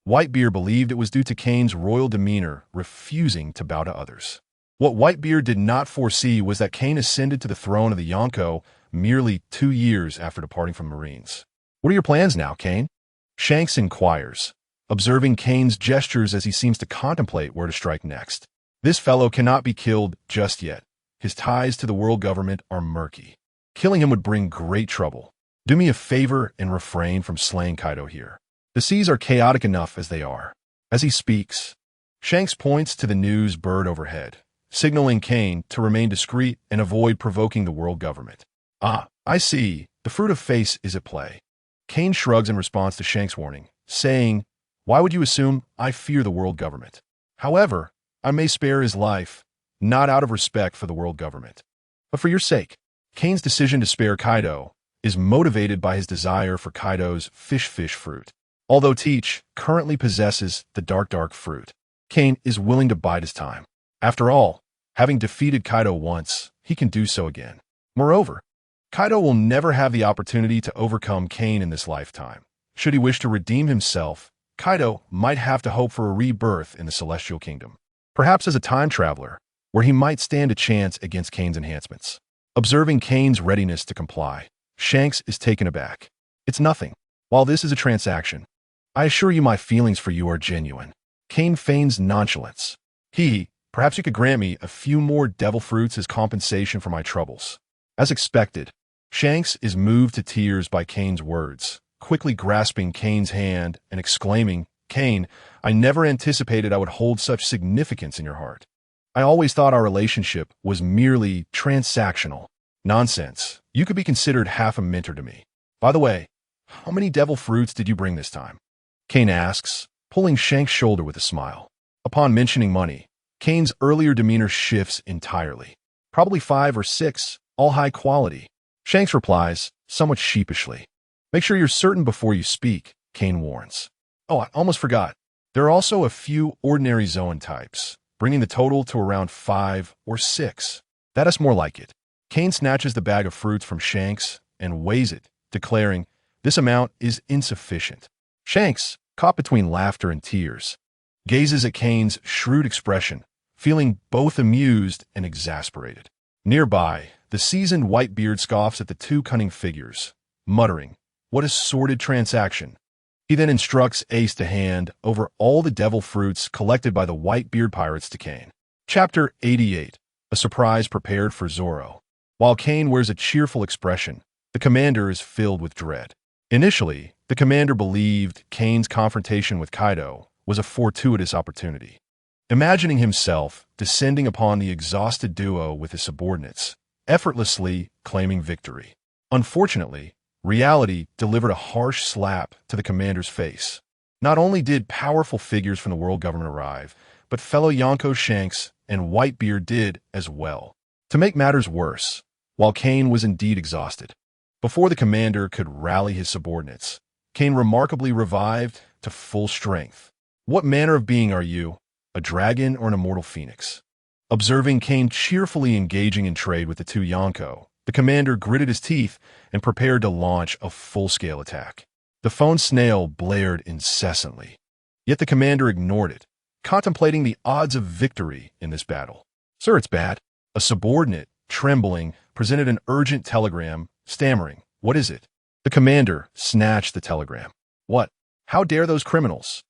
[SPEAKER 1] Whitebeard believed it was due to Kane's royal demeanor refusing to bow to others. What Whitebeard did not foresee was that Kane ascended to the throne of the Yonko merely 2 years after departing from Marines. What are your plans now, Kane? Shanks inquires, observing Kane's gestures as he seems to contemplate where to strike next. This fellow cannot be killed just yet. His ties to the world government are murky. Killing him would bring great trouble. Do me a favor and refrain from slaying Kaido here. The seas are chaotic enough as they are. As he speaks, Shanks points to the news bird overhead, signaling Kane to remain discreet and avoid provoking the world government. Ah, I see. The fruit of face is at play. Kane shrugs in response to Shanks' warning, saying, Why would you assume I fear the world government? However, I may spare his life, not out of respect for the world government, but for your sake. Kane's decision to spare Kaido is motivated by his desire for Kaido's fish fruit. Although Teach currently possesses the dark fruit, Kane is willing to bide his time. After all, having defeated Kaido once, he can do so again. Moreover, Kaido will never have the opportunity to overcome Kane in this lifetime. Should he wish to redeem himself, Kaido might have to hope for a rebirth in the Celestial Kingdom, perhaps as a time traveler, where he might stand a chance against Kane's enhancements. Observing Kane's readiness to comply, Shanks is taken aback. It's nothing. While this is a transaction, I assure you my feelings for you are genuine. Kane feigns nonchalance. Perhaps you could grant me a few more devil fruits as compensation for my troubles. As expected, Shanks is moved to tears by Kane's words, quickly grasping Kane's hand and exclaiming, Kane, I never anticipated I would hold such significance in your heart. I always thought our relationship was merely transactional. Nonsense. You could be considered half a mentor to me. By the way, how many devil fruits did you bring this time? Kane asks, pulling Shanks' shoulder with a smile. Upon mentioning money, Kane's earlier demeanor shifts entirely. Probably 5 or 6, all high quality. Shanks replies, somewhat sheepishly. Make sure you're certain before you speak, Kane warns. Oh, I almost forgot. There are also a few ordinary Zoan types, bringing the total to around 5 or 6. That is more like it. Kane snatches the bag of fruits from Shanks and weighs it, declaring, this amount is insufficient. Shanks, caught between laughter and tears, gazes at Kane's shrewd expression, feeling both amused and exasperated. Nearby, the seasoned Whitebeard scoffs at the two cunning figures, muttering, what a sordid transaction. He then instructs Ace to hand over all the devil fruits collected by the Whitebeard pirates to Kane. Chapter 88. A surprise prepared for Zoro. While Kane wears a cheerful expression, the commander is filled with dread. Initially, the commander believed Kane's confrontation with Kaido was a fortuitous opportunity. Imagining himself descending upon the exhausted duo with his subordinates, effortlessly claiming victory. Unfortunately, reality delivered a harsh slap to the commander's face. Not only did powerful figures from the world government arrive, but fellow Yonko Shanks and Whitebeard did as well. To make matters worse, while Kane was indeed exhausted, before the commander could rally his subordinates, Kane remarkably revived to full strength. What manner of being are you, a dragon or an immortal phoenix? Observing Kane cheerfully engaging in trade with the two Yonko, the commander gritted his teeth and prepared to launch a full-scale attack. The phone snail blared incessantly, yet the commander ignored it, contemplating the odds of victory in this battle. Sir, it's bad. A subordinate, trembling, presented an urgent telegram, stammering, what is it? The commander snatched the telegram. What? How dare those criminals?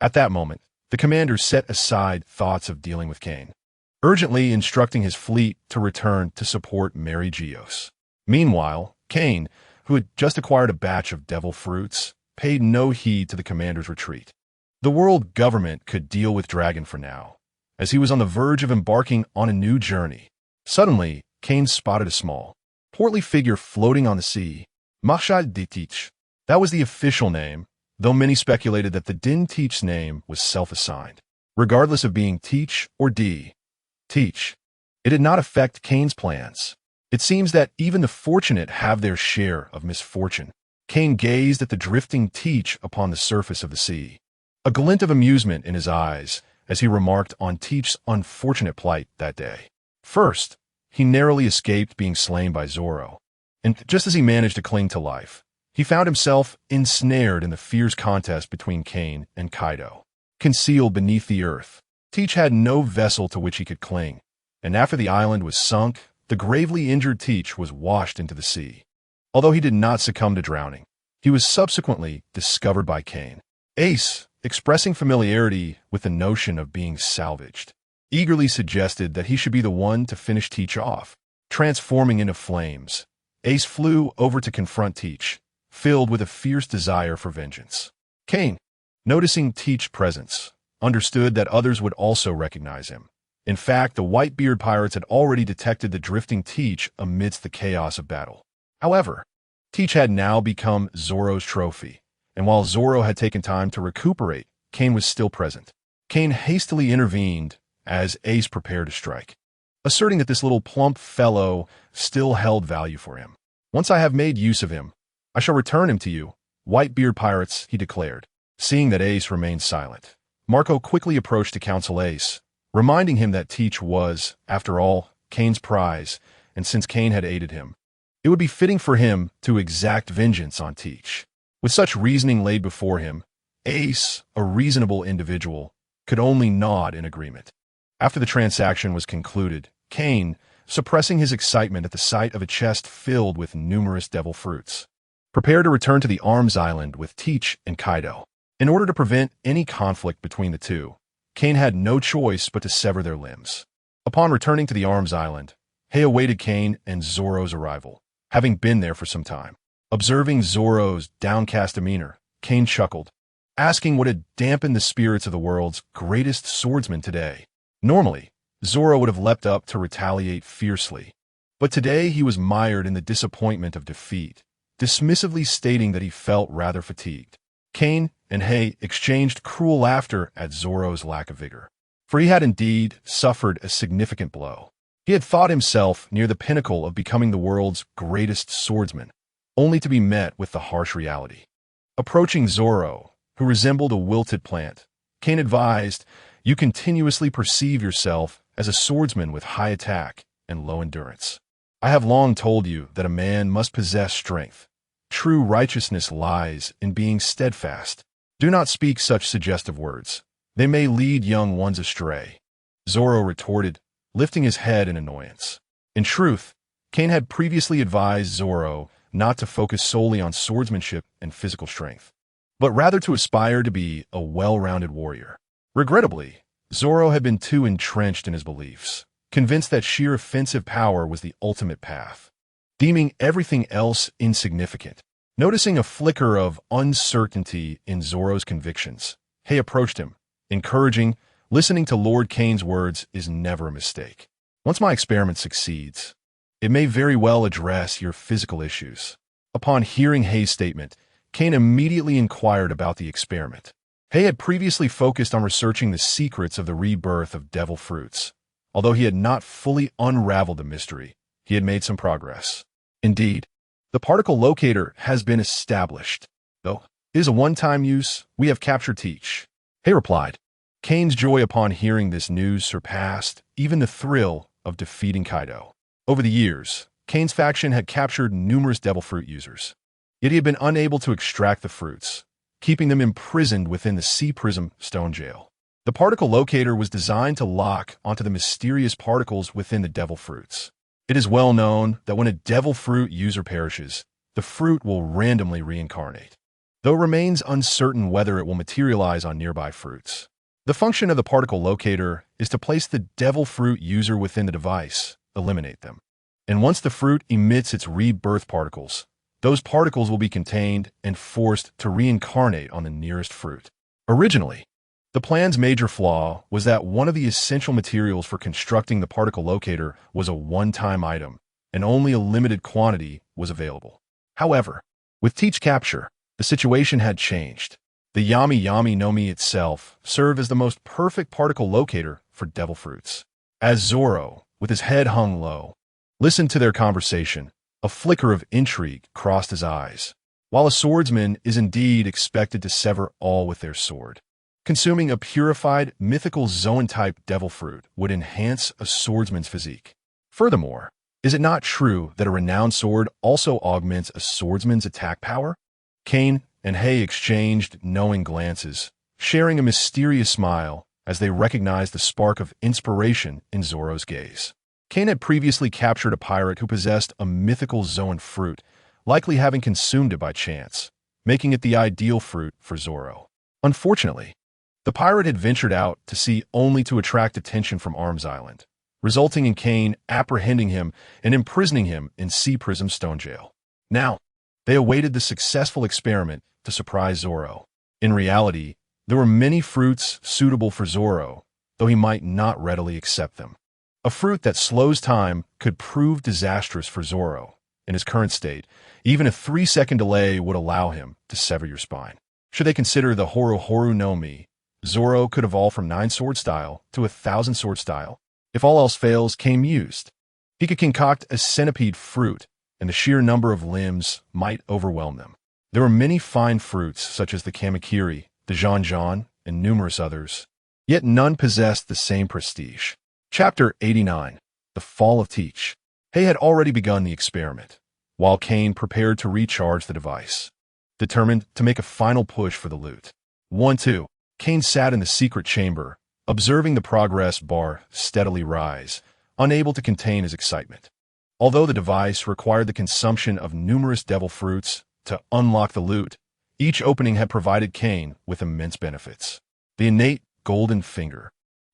[SPEAKER 1] At that moment, the commander set aside thoughts of dealing with Kane, urgently instructing his fleet to return to support Mary Geos. Meanwhile, Kane, who had just acquired a batch of devil fruits, paid no heed to the commander's retreat. The world government could deal with Dragon for now, as he was on the verge of embarking on a new journey. Suddenly, Kane spotted a small, portly figure floating on the sea. Marshal de Teach. That was the official name, though many speculated that the Din Teach's name was self-assigned. Regardless of being Teach or D. Teach, it did not affect Kane's plans. It seems that even the fortunate have their share of misfortune. Kane gazed at the drifting Teach upon the surface of the sea, a glint of amusement in his eyes as he remarked on Teach's unfortunate plight that day. First, he narrowly escaped being slain by Zoro, and just as he managed to cling to life, he found himself ensnared in the fierce contest between Kane and Kaido. Concealed beneath the earth, Teach had no vessel to which he could cling, and after the island was sunk, the gravely injured Teach was washed into the sea. Although he did not succumb to drowning, he was subsequently discovered by Kane. Ace, expressing familiarity with the notion of being salvaged, eagerly suggested that he should be the one to finish Teach off. Transforming into flames, Ace flew over to confront Teach, filled with a fierce desire for vengeance. Kane, noticing Teach's presence, understood that others would also recognize him. In fact, the Whitebeard pirates had already detected the drifting Teach amidst the chaos of battle. However, Teach had now become Zoro's trophy, and while Zoro had taken time to recuperate, Kane was still present. Kane hastily intervened as Ace prepared to strike, asserting that this little plump fellow still held value for him. Once I have made use of him, I shall return him to you, Whitebeard pirates, he declared. Seeing that Ace remained silent, Marco quickly approached to counsel Ace, reminding him that Teach was, after all, Kane's prize, and since Kane had aided him, it would be fitting for him to exact vengeance on Teach. With such reasoning laid before him, Ace, a reasonable individual, could only nod in agreement. After the transaction was concluded, Kane, suppressing his excitement at the sight of a chest filled with numerous devil fruits, prepared to return to the Arms Island with Teach and Kaido. In order to prevent any conflict between the two, Kane had no choice but to sever their limbs. Upon returning to the Arms Island, Hay awaited Kane and Zoro's arrival, having been there for some time. Observing Zoro's downcast demeanor, Kane chuckled, asking what had dampened the spirits of the world's greatest swordsman today. Normally, Zoro would have leapt up to retaliate fiercely, but today he was mired in the disappointment of defeat, dismissively stating that he felt rather fatigued. Kane and Hay exchanged cruel laughter at Zoro's lack of vigor, for he had indeed suffered a significant blow. He had thought himself near the pinnacle of becoming the world's greatest swordsman, only to be met with the harsh reality. Approaching Zoro, who resembled a wilted plant, Kane advised, "You continuously perceive yourself as a swordsman with high attack and low endurance. I have long told you that a man must possess strength. True righteousness lies in being steadfast. Do not speak such suggestive words. They may lead young ones astray." Zoro retorted, lifting his head in annoyance. In truth, Kane had previously advised Zoro not to focus solely on swordsmanship and physical strength, but rather to aspire to be a well-rounded warrior. Regrettably, Zoro had been too entrenched in his beliefs, convinced that sheer offensive power was the ultimate path, deeming everything else insignificant. Noticing a flicker of uncertainty in Zoro's convictions, Hay approached him, encouraging, "Listening to Lord Kane's words is never a mistake. Once my experiment succeeds, it may very well address your physical issues." Upon hearing Hay's statement, Kane immediately inquired about the experiment. Hay had previously focused on researching the secrets of the rebirth of devil fruits. Although he had not fully unraveled the mystery, he had made some progress. Indeed, the particle locator has been established. Though it is a one-time use, we have captured Teach. Hay replied. Kane's joy upon hearing this news surpassed even the thrill of defeating Kaido. Over the years, Kane's faction had captured numerous devil fruit users, yet he had been unable to extract the fruits, keeping them imprisoned within the Sea Prism stone jail. The particle locator was designed to lock onto the mysterious particles within the devil fruits. It is well known that when a devil fruit user perishes, the fruit will randomly reincarnate. though it remains uncertain whether it will materialize on nearby fruits. The function of the particle locator is to place the devil fruit user within the device, eliminate them. And once the fruit emits its rebirth particles, those particles will be contained and forced to reincarnate on the nearest fruit. Originally, the plan's major flaw was that one of the essential materials for constructing the particle locator was a one-time item, and only a limited quantity was available. However, with Teach Capture, the situation had changed. The Yami Yami no Mi itself served as the most perfect particle locator for devil fruits. As Zoro, with his head hung low, listened to their conversation, a flicker of intrigue crossed his eyes. While a swordsman is indeed expected to sever all with their sword, consuming a purified, mythical Zoan-type devil fruit would enhance a swordsman's physique. Furthermore, is it not true that a renowned sword also augments a swordsman's attack power? Kane and Hei exchanged knowing glances, sharing a mysterious smile as they recognized the spark of inspiration in Zoro's gaze. Kane had previously captured a pirate who possessed a mythical Zoan fruit, likely having consumed it by chance, making it the ideal fruit for Zoro. Unfortunately, the pirate had ventured out to sea only to attract attention from Arms Island, resulting in Kane apprehending him and imprisoning him in Sea Prism Stone Jail. Now, they awaited the successful experiment to surprise Zoro. In reality, there were many fruits suitable for Zoro, though he might not readily accept them. A fruit that slows time could prove disastrous for Zoro. In his current state, even a 3-second delay would allow him to sever your spine. Should they consider the Horu Horu no Mi, Zoro could evolve from 9-sword style to 1,000-sword style. If all else fails, Kane mused. He could concoct a centipede fruit, and the sheer number of limbs might overwhelm them. There were many fine fruits, such as the Kamakiri, the Janjan, and numerous others, yet none possessed the same prestige. Chapter 89. The Fall of Teach. Hei had already begun the experiment, while Kane prepared to recharge the device, determined to make a final push for the loot. 1-2. Kane sat in the secret chamber, observing the progress bar steadily rise, unable to contain his excitement. Although the device required the consumption of numerous devil fruits to unlock the loot, each opening had provided Kane with immense benefits. The innate golden finger.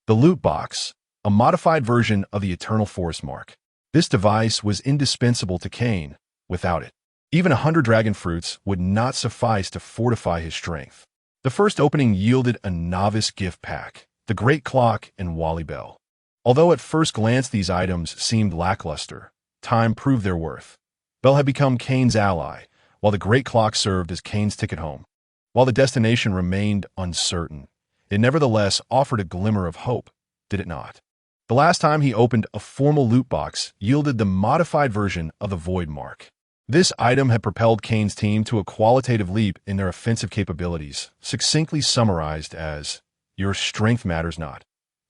[SPEAKER 1] The loot box, a modified version of the Eternal Forest Mark. This device was indispensable to Kane. Without it, even 100 dragon fruits would not suffice to fortify his strength. The first opening yielded a novice gift pack, the Great Clock and Wally Bell. Although at first glance these items seemed lackluster, time proved their worth. Bell had become Kane's ally, while the Great Clock served as Kane's ticket home. While the destination remained uncertain, it nevertheless offered a glimmer of hope, did it not? The last time he opened a formal loot box yielded the modified version of the Void Mark. This item had propelled Kane's team to a qualitative leap in their offensive capabilities, succinctly summarized as, "Your strength matters not.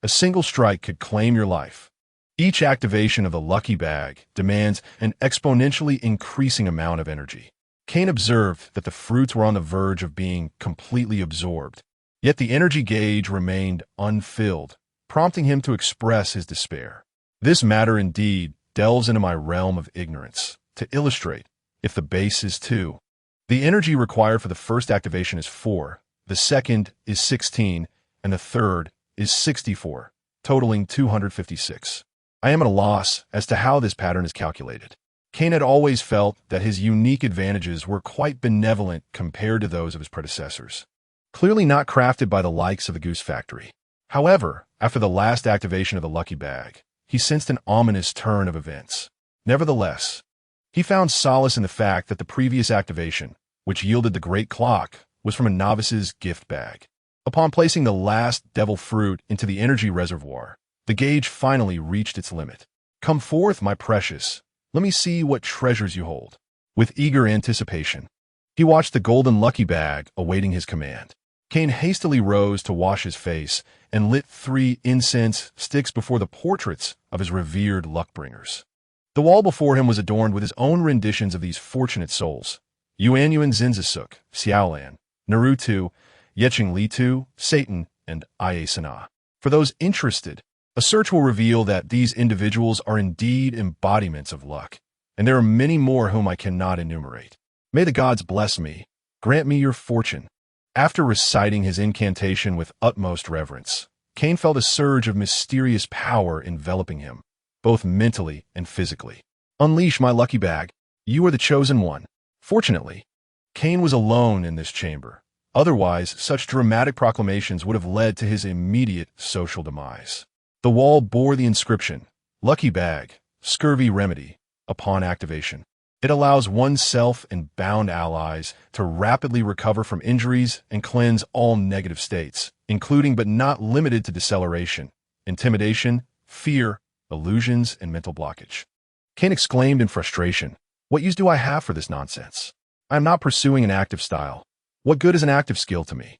[SPEAKER 1] A single strike could claim your life." Each activation of the Lucky Bag demands an exponentially increasing amount of energy. Kane observed that the fruits were on the verge of being completely absorbed, yet the energy gauge remained unfilled, prompting him to express his despair. This matter indeed delves into my realm of ignorance. To illustrate, if the base is 2, the energy required for the first activation is 4, the second is 16, and the third is 64, totaling 256. I am at a loss as to how this pattern is calculated. Kane had always felt that his unique advantages were quite benevolent compared to those of his predecessors, clearly not crafted by the likes of the Goose Factory. However, after the last activation of the Lucky Bag, he sensed an ominous turn of events. Nevertheless, he found solace in the fact that the previous activation, which yielded the Great Clock, was from a novice's gift bag. Upon placing the last devil fruit into the energy reservoir, the gauge finally reached its limit. "Come forth, my precious. Let me see what treasures you hold." With eager anticipation, he watched the golden Lucky Bag awaiting his command. Kane hastily rose to wash his face and lit 3 incense sticks before the portraits of his revered luck-bringers. The wall before him was adorned with his own renditions of these fortunate souls: Yuanyuan Zinzasuk, Xiaolan, Naruto, Yeching Litu, Satan, and Ayesana. For those interested, a search will reveal that these individuals are indeed embodiments of luck, and there are many more whom I cannot enumerate. May the gods bless me, grant me your fortune." After reciting his incantation with utmost reverence, Kane felt a surge of mysterious power enveloping him, both mentally and physically. "Unleash my lucky bag. You are the chosen one." Fortunately, Kane was alone in this chamber. Otherwise, such dramatic proclamations would have led to his immediate social demise. The wall bore the inscription, "Lucky Bag, Scurvy Remedy," upon activation. It allows oneself and bound allies to rapidly recover from injuries and cleanse all negative states, including but not limited to deceleration, intimidation, fear, illusions, and mental blockage. Kane exclaimed in frustration, "What use do I have for this nonsense? I am not pursuing an active style. What good is an active skill to me?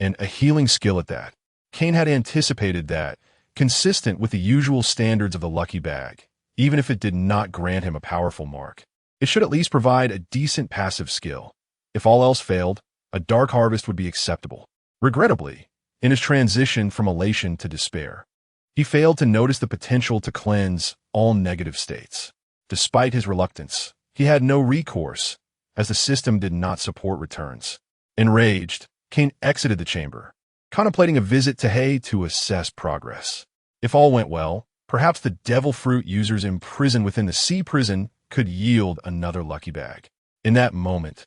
[SPEAKER 1] And a healing skill at that?" Kane had anticipated that, consistent with the usual standards of the lucky bag, even if it did not grant him a powerful mark, it should at least provide a decent passive skill. If all else failed, a dark harvest would be acceptable. Regrettably, in his transition from elation to despair, he failed to notice the potential to cleanse all negative states. Despite his reluctance, he had no recourse, as the system did not support returns. Enraged, Kane exited the chamber, contemplating a visit to Hay to assess progress. If all went well, perhaps the devil fruit users imprisoned within the sea prison could yield another lucky bag. In that moment,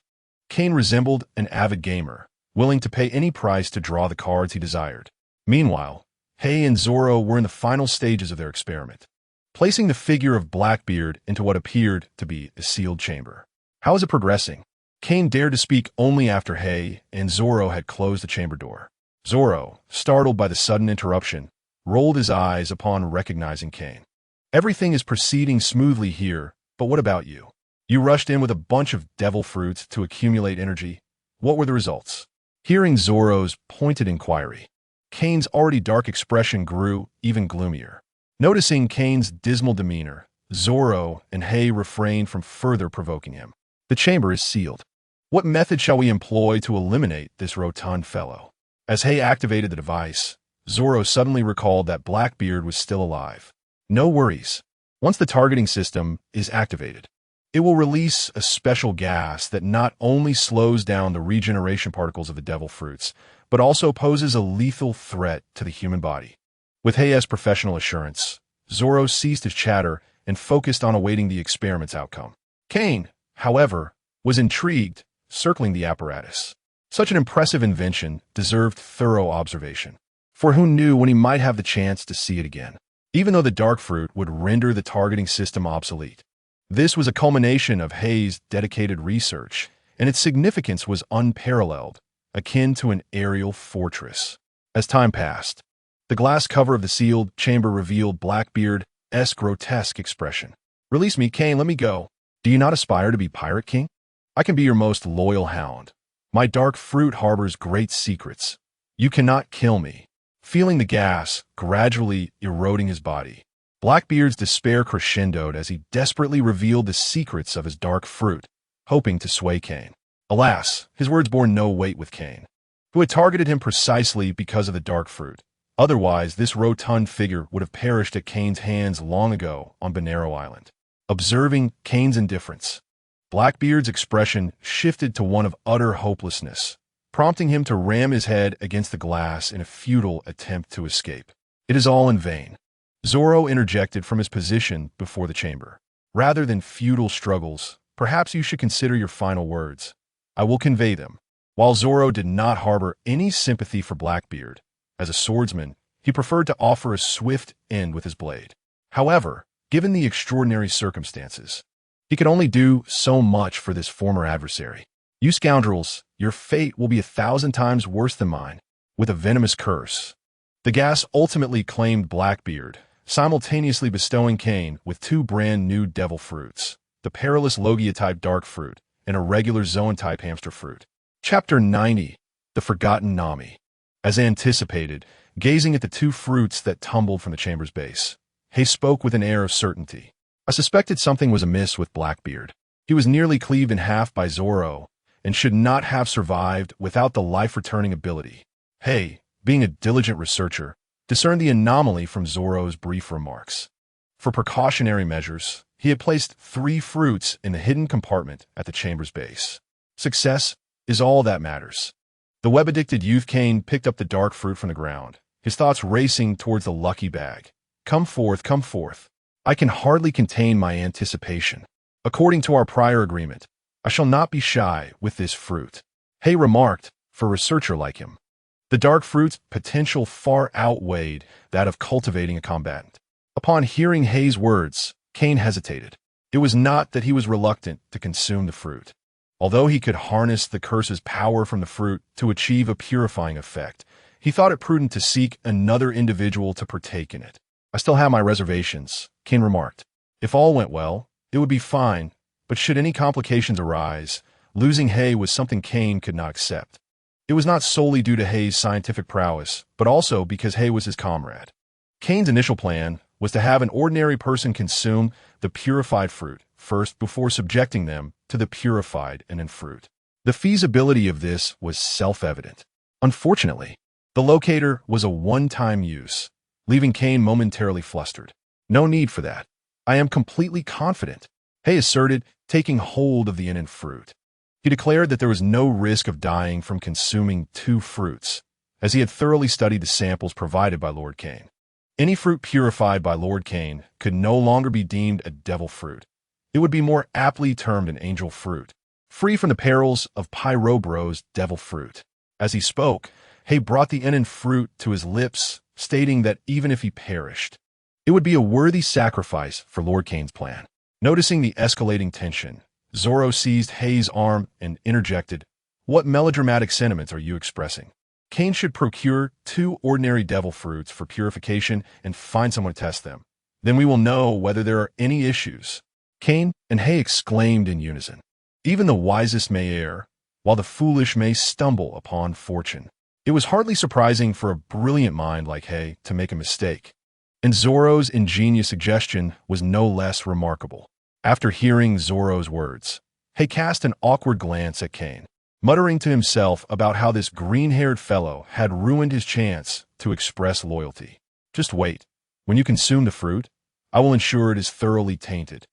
[SPEAKER 1] Kane resembled an avid gamer, willing to pay any price to draw the cards he desired. Meanwhile, Hay and Zoro were in the final stages of their experiment, placing the figure of Blackbeard into what appeared to be a sealed chamber. "How is it progressing?" Kane dared to speak only after Hay and Zoro had closed the chamber door. Zoro, startled by the sudden interruption, rolled his eyes upon recognizing Kane. "Everything is proceeding smoothly here, but what about you? You rushed in with a bunch of devil fruits to accumulate energy. What were the results?" Hearing Zoro's pointed inquiry, Kane's already dark expression grew even gloomier. Noticing Kane's dismal demeanor, Zoro and Hay refrained from further provoking him. "The chamber is sealed. What method shall we employ to eliminate this rotund fellow?" As Hay activated the device, Zoro suddenly recalled that Blackbeard was still alive. "No worries. Once the targeting system is activated, it will release a special gas that not only slows down the regeneration particles of the devil fruits, but also poses a lethal threat to the human body." With Hay's professional assurance, Zoro ceased his chatter and focused on awaiting the experiment's outcome. Kane, however, was intrigued, circling the apparatus. Such an impressive invention deserved thorough observation, for who knew when he might have the chance to see it again, even though the dark fruit would render the targeting system obsolete. This was a culmination of Hay's dedicated research, and its significance was unparalleled, akin to an aerial fortress. As time passed, the glass cover of the sealed chamber revealed Blackbeard's grotesque expression. "Release me, Kane, let me go. Do you not aspire to be Pirate King? I can be your most loyal hound. My dark fruit harbors great secrets. You cannot kill me." Feeling the gas gradually eroding his body, Blackbeard's despair crescendoed as he desperately revealed the secrets of his dark fruit, hoping to sway Kane. Alas, his words bore no weight with Kane, who had targeted him precisely because of the dark fruit. Otherwise, this rotund figure would have perished at Kane's hands long ago on Bonero Island. Observing Kane's indifference, Blackbeard's expression shifted to one of utter hopelessness, prompting him to ram his head against the glass in a futile attempt to escape. "It is all in vain," Zoro interjected from his position before the chamber. "Rather than futile struggles, perhaps you should consider your final words. I will convey them." While Zoro did not harbor any sympathy for Blackbeard, as a swordsman, he preferred to offer a swift end with his blade. However, given the extraordinary circumstances, he could only do so much for this former adversary. "You scoundrels, your fate will be 1,000 times worse than mine," with a venomous curse. The gas ultimately claimed Blackbeard, simultaneously bestowing Kane with 2 brand new devil fruits, the perilous Logia-type dark fruit and a regular Zoan-type hamster fruit. Chapter 90, The Forgotten Nami. As anticipated, gazing at the 2 fruits that tumbled from the chamber's base, Hay spoke with an air of certainty. "I suspected something was amiss with Blackbeard. He was nearly cleaved in half by Zoro, and should not have survived without the life-returning ability." Hay, being a diligent researcher, discerned the anomaly from Zoro's brief remarks. For precautionary measures, he had placed 3 fruits in the hidden compartment at the chamber's base. Success is all that matters. The web-addicted youth Kane picked up the dark fruit from the ground, his thoughts racing towards the lucky bag. Come forth, come forth. I can hardly contain my anticipation. According to our prior agreement, I shall not be shy with this fruit. Hay remarked, for a researcher like him. The dark fruit's potential far outweighed that of cultivating a combatant. Upon hearing Hay's words, Kane hesitated. It was not that he was reluctant to consume the fruit. Although he could harness the curse's power from the fruit to achieve a purifying effect, he thought it prudent to seek another individual to partake in it. I still have my reservations, Kane remarked. If all went well, it would be fine, but should any complications arise, losing Hay was something Kane could not accept. It was not solely due to Hay's scientific prowess, but also because Hay was his comrade. Kane's initial plan was to have an ordinary person consume the purified fruit first before subjecting them to the purified and in fruit. The feasibility of this was self-evident. Unfortunately, the locator was a one-time use, leaving Kane momentarily flustered. No need for that. I am completely confident, Hay asserted, taking hold of the in fruit. He declared that there was no risk of dying from consuming two fruits, as he had thoroughly studied the samples provided by Lord Kane. Any fruit purified by Lord Kane could no longer be deemed a devil fruit. It would be more aptly termed an angel fruit, free from the perils of Pyrobro's devil fruit. As he spoke, Hay brought the in fruit to his lips, stating that even if he perished, it would be a worthy sacrifice for Lord Kane's plan. Noticing the escalating tension, Zoro seized Hay's arm and interjected, "What melodramatic sentiments are you expressing? Kane should procure 2 ordinary devil fruits for purification and find someone to test them. Then we will know whether there are any issues." Kane and Hay exclaimed in unison. Even the wisest may err, while the foolish may stumble upon fortune. It was hardly surprising for a brilliant mind like Hay to make a mistake, and Zoro's ingenious suggestion was no less remarkable. After hearing Zoro's words, Hay cast an awkward glance at Kane, muttering to himself about how this green-haired fellow had ruined his chance to express loyalty. "Just wait. When you consume the fruit, I will ensure it is thoroughly tainted."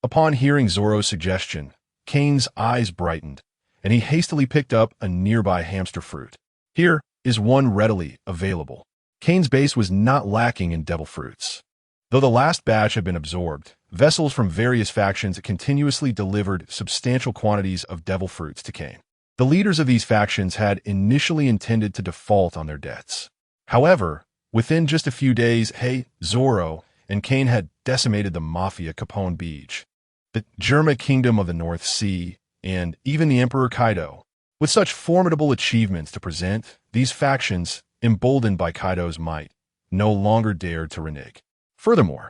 [SPEAKER 1] Upon hearing Zoro's suggestion, Kane's eyes brightened, and he hastily picked up a nearby hamster fruit. Here is one readily available. Kane's base was not lacking in devil fruits. Though the last batch had been absorbed, vessels from various factions continuously delivered substantial quantities of devil fruits to Kane. The leaders of these factions had initially intended to default on their debts. However, within just a few days, Hay, Zoro, and Kane had decimated the Mafia Capone Beach, the Germa Kingdom of the North Sea, and even the Emperor Kaido. With such formidable achievements to present, these factions, emboldened by Kaido's might, no longer dared to renege. Furthermore,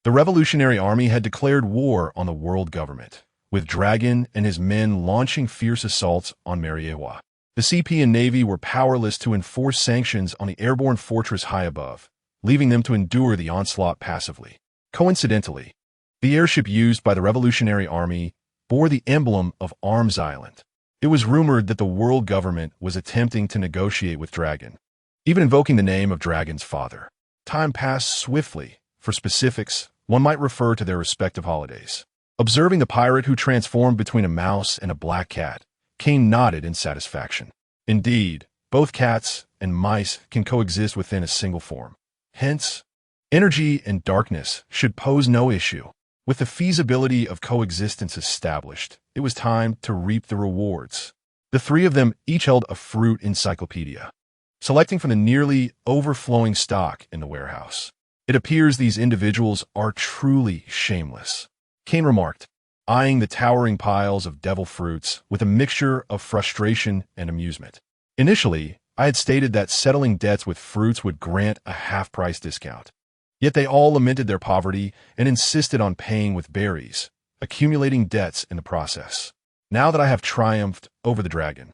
[SPEAKER 1] the Revolutionary Army had declared war on the world government, with Dragon and his men launching fierce assaults on Mariewa. The CP and Navy were powerless to enforce sanctions on the airborne fortress high above, leaving them to endure the onslaught passively. Coincidentally, the airship used by the Revolutionary Army bore the emblem of Arms Island. It was rumored that the world government was attempting to negotiate with Dragon, even invoking the name of Dragon's father. Time passed swiftly. For specifics, one might refer to their respective holidays. Observing the pirate who transformed between a mouse and a black cat, Kane nodded in satisfaction. Indeed, both cats and mice can coexist within a single form. Hence, energy and darkness should pose no issue. With the feasibility of coexistence established, it was time to reap the rewards. The 3 of them each held a fruit encyclopedia, selecting from the nearly overflowing stock in the warehouse. It appears these individuals are truly shameless, Kane remarked, eyeing the towering piles of devil fruits with a mixture of frustration and amusement. Initially, I had stated that settling debts with fruits would grant a half-price discount. Yet they all lamented their poverty and insisted on paying with berries, accumulating debts in the process. Now that I have triumphed over the dragon,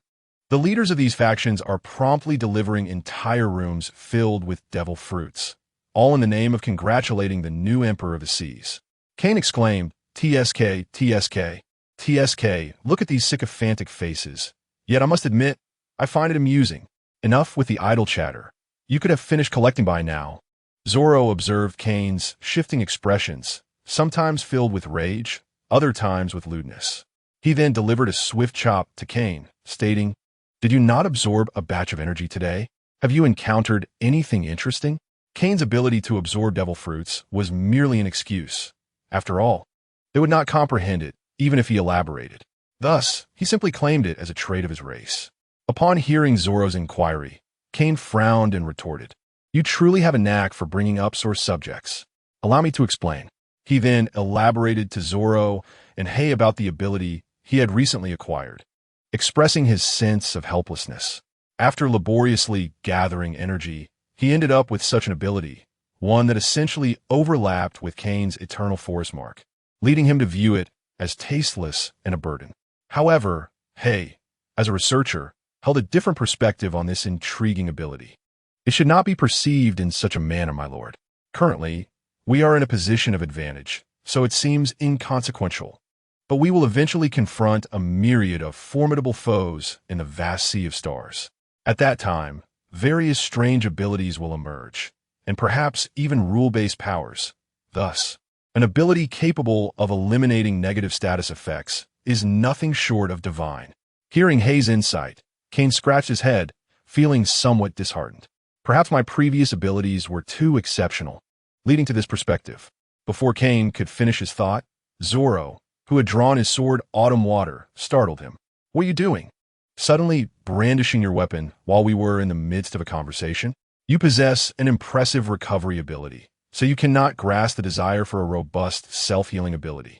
[SPEAKER 1] the leaders of these factions are promptly delivering entire rooms filled with devil fruits, all in the name of congratulating the new Emperor of the Seas. Kane exclaimed, "TSK, TSK, TSK, look at these sycophantic faces. Yet I must admit, I find it amusing. Enough with the idle chatter. You could have finished collecting by now." Zoro observed Kane's shifting expressions, sometimes filled with rage, other times with lewdness. He then delivered a swift chop to Kane, stating, "Did you not absorb a batch of energy today? Have you encountered anything interesting?" Kane's ability to absorb devil fruits was merely an excuse. After all, they would not comprehend it, even if he elaborated. Thus, he simply claimed it as a trait of his race. Upon hearing Zoro's inquiry, Kane frowned and retorted, "You truly have a knack for bringing up sore subjects. Allow me to explain." He then elaborated to Zoro and Hei about the ability he had recently acquired, expressing his sense of helplessness. After laboriously gathering energy, he ended up with such an ability, one that essentially overlapped with Kane's eternal forest mark, leading him to view it as tasteless and a burden. However, Hei, as a researcher, held a different perspective on this intriguing ability. "It should not be perceived in such a manner, my lord. Currently, we are in a position of advantage, so it seems inconsequential. But we will eventually confront a myriad of formidable foes in the vast sea of stars. At that time, various strange abilities will emerge, and perhaps even rule-based powers. Thus, an ability capable of eliminating negative status effects is nothing short of divine." Hearing Hei's insight, Kane scratched his head, feeling somewhat disheartened. Perhaps my previous abilities were too exceptional, leading to this perspective. Before Kane could finish his thought, Zoro, who had drawn his sword Autumn Water, startled him. "What are you doing? Suddenly brandishing your weapon while we were in the midst of a conversation? You possess an impressive recovery ability, so you cannot grasp the desire for a robust self-healing ability.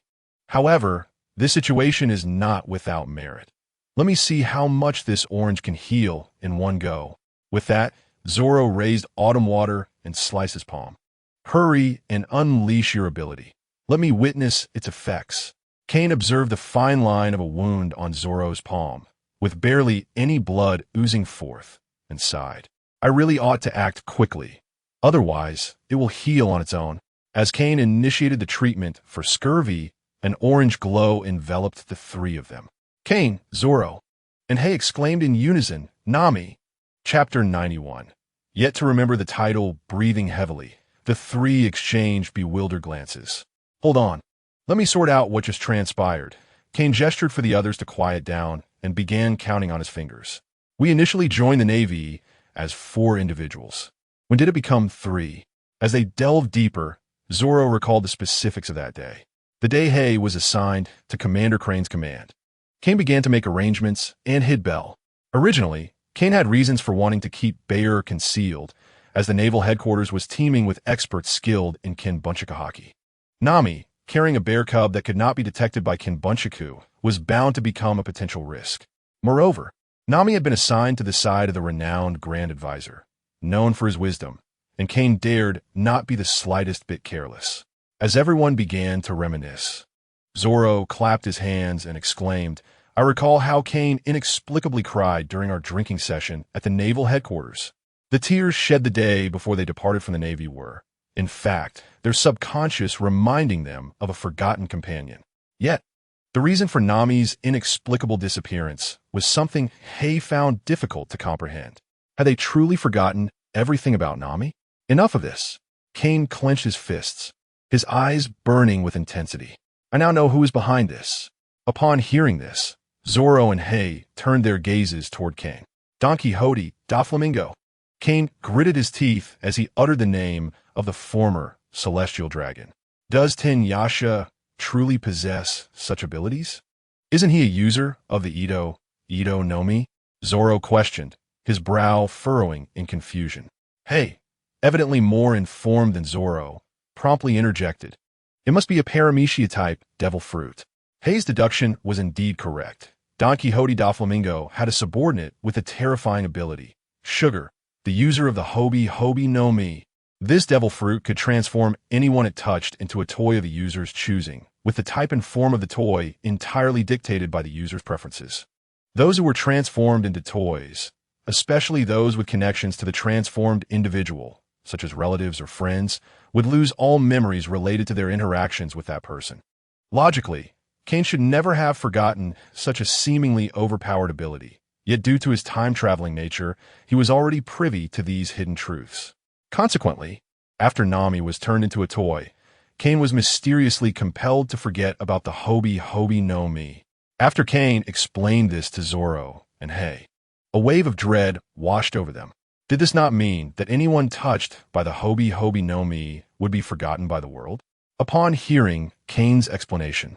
[SPEAKER 1] However, this situation is not without merit. Let me see how much this orange can heal in one go." With that, Zoro raised Autumn Water and sliced his palm. "Hurry and unleash your ability. Let me witness its effects." Kane observed the fine line of a wound on Zoro's palm, with barely any blood oozing forth, and sighed. "I really ought to act quickly. Otherwise, it will heal on its own." As Kane initiated the treatment for scurvy, an orange glow enveloped the three of them. Kane, Zoro, and Hei exclaimed in unison, "Nami!" Chapter 91. Yet to remember the title, breathing heavily, the three exchanged bewildered glances. "Hold on. Let me sort out what just transpired." Kane gestured for the others to quiet down and began counting on his fingers. "We initially joined the Navy as 4 individuals. When did it become 3? As they delved deeper, Zoro recalled the specifics of that day. The day Hei was assigned to Commander Crane's command. Kane began to make arrangements and hid Bell. Originally, Kane had reasons for wanting to keep Bayer concealed, as the naval headquarters was teeming with experts skilled in Kinbunchikuhaki. Nami, carrying a bear cub that could not be detected by Kinbunchiku, was bound to become a potential risk. Moreover, Nami had been assigned to the side of the renowned Grand Advisor, known for his wisdom, and Kane dared not be the slightest bit careless. As everyone began to reminisce, Zoro clapped his hands and exclaimed, "I recall how Kane inexplicably cried during our drinking session at the naval headquarters. The tears shed the day before they departed from the Navy were, in fact, their subconscious reminding them of a forgotten companion. Yet, the reason for Nami's inexplicable disappearance was something Hei found difficult to comprehend. Had they truly forgotten everything about Nami? Enough of this." Kane clenched his fists, his eyes burning with intensity. "I now know who is behind this." Upon hearing this, Zoro and Hei turned their gazes toward Kane. "Don Quixote, Doflamingo." Kane gritted his teeth as he uttered the name of the former celestial dragon. Does Tenyasha truly possess such abilities? Isn't he a user of the Ito no Mi? Zoro questioned, his brow furrowing in confusion. Hei, evidently more informed than Zoro, promptly interjected. "It must be a Paramecia-type devil fruit." Hei's deduction was indeed correct. Don Quixote Doflamingo had a subordinate with a terrifying ability, Sugar, the user of the Hobi no Mi. This devil fruit could transform anyone it touched into a toy of the user's choosing, with the type and form of the toy entirely dictated by the user's preferences. Those who were transformed into toys, especially those with connections to the transformed individual, such as relatives or friends, would lose all memories related to their interactions with that person. Logically, Kane should never have forgotten such a seemingly overpowered ability, yet due to his time-traveling nature, he was already privy to these hidden truths. Consequently, after Nami was turned into a toy, Kane was mysteriously compelled to forget about the Hobi no Mi. After Kane explained this to Zoro, and Hay. A wave of dread washed over them. Did this not mean that anyone touched by the Hobi Hobi no Mi would be forgotten by the world? Upon hearing Kane's explanation,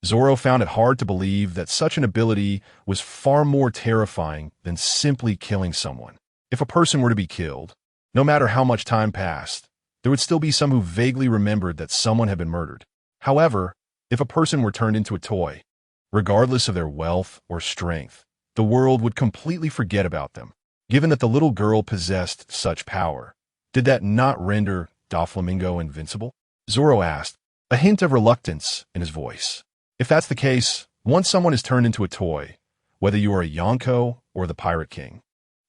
[SPEAKER 1] Zoro found it hard to believe that such an ability was far more terrifying than simply killing someone. If a person were to be killed, no matter how much time passed, there would still be some who vaguely remembered that someone had been murdered. However, if a person were turned into a toy, regardless of their wealth or strength, the world would completely forget about them. Given that the little girl possessed such power, did that not render Doflamingo invincible? Zoro asked, a hint of reluctance in his voice. If that's the case, once someone is turned into a toy, whether you are a Yonko or the Pirate King,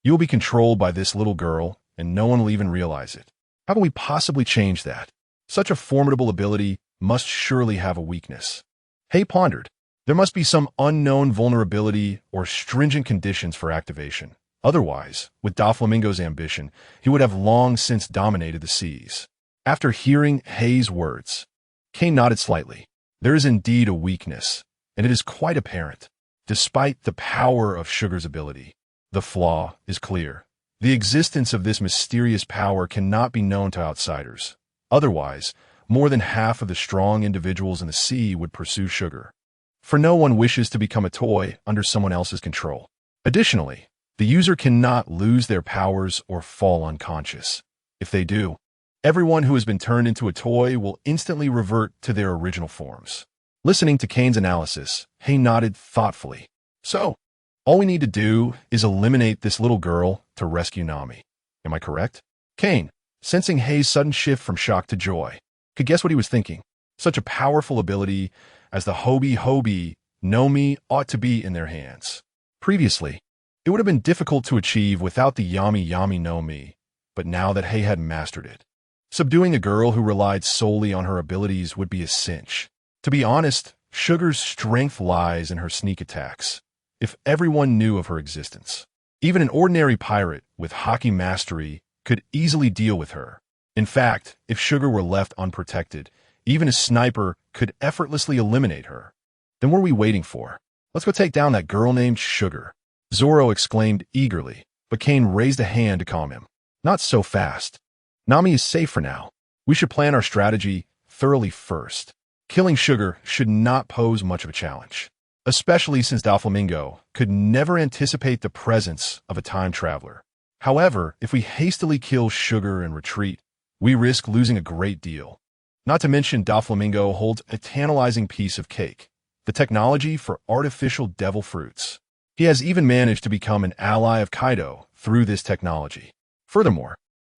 [SPEAKER 1] you will be controlled by this little girl and no one will even realize it. How can we possibly change that? Such a formidable ability must surely have a weakness. Hay pondered. There must be some unknown vulnerability or stringent conditions for activation. Otherwise, with Doflamingo's ambition, he would have long since dominated the seas. After hearing Hay's words, Kane nodded slightly. There is indeed a weakness, and it is quite apparent. Despite the power of Sugar's ability, the flaw is clear. The existence of this mysterious power cannot be known to outsiders. Otherwise, more than half of the strong individuals in the sea would pursue Sugar. For no one wishes to become a toy under someone else's control. Additionally, the user cannot lose their powers or fall unconscious. If they do, everyone who has been turned into a toy will instantly revert to their original forms. Listening to Kane's analysis, Hay nodded thoughtfully. So, all we need to do is eliminate this little girl to rescue Nami. Am I correct? Kane, sensing Hay's sudden shift from shock to joy, could guess what he was thinking. Such a powerful ability as the Hobi Hobi no Mi ought to be in their hands. Previously, it would have been difficult to achieve without the Yami Yami no Mi, but now that Hay had mastered it, subduing a girl who relied solely on her abilities would be a cinch. To be honest, Sugar's strength lies in her sneak attacks. If everyone knew of her existence, even an ordinary pirate with hockey mastery could easily deal with her. In fact, if Sugar were left unprotected, even a sniper could effortlessly eliminate her. Then what are we waiting for? Let's go take down that girl named Sugar. Zoro exclaimed eagerly, but Kane raised a hand to calm him. Not so fast. Nami is safe for now. We should plan our strategy thoroughly first. Killing Sugar should not pose much of a challenge, especially since Doflamingo could never anticipate the presence of a time traveler. However, if we hastily kill Sugar and retreat, we risk losing a great deal. Not to mention Doflamingo holds a tantalizing piece of cake, the technology for artificial devil fruits. He has even managed to become an ally of Kaido through this technology. Furthermore,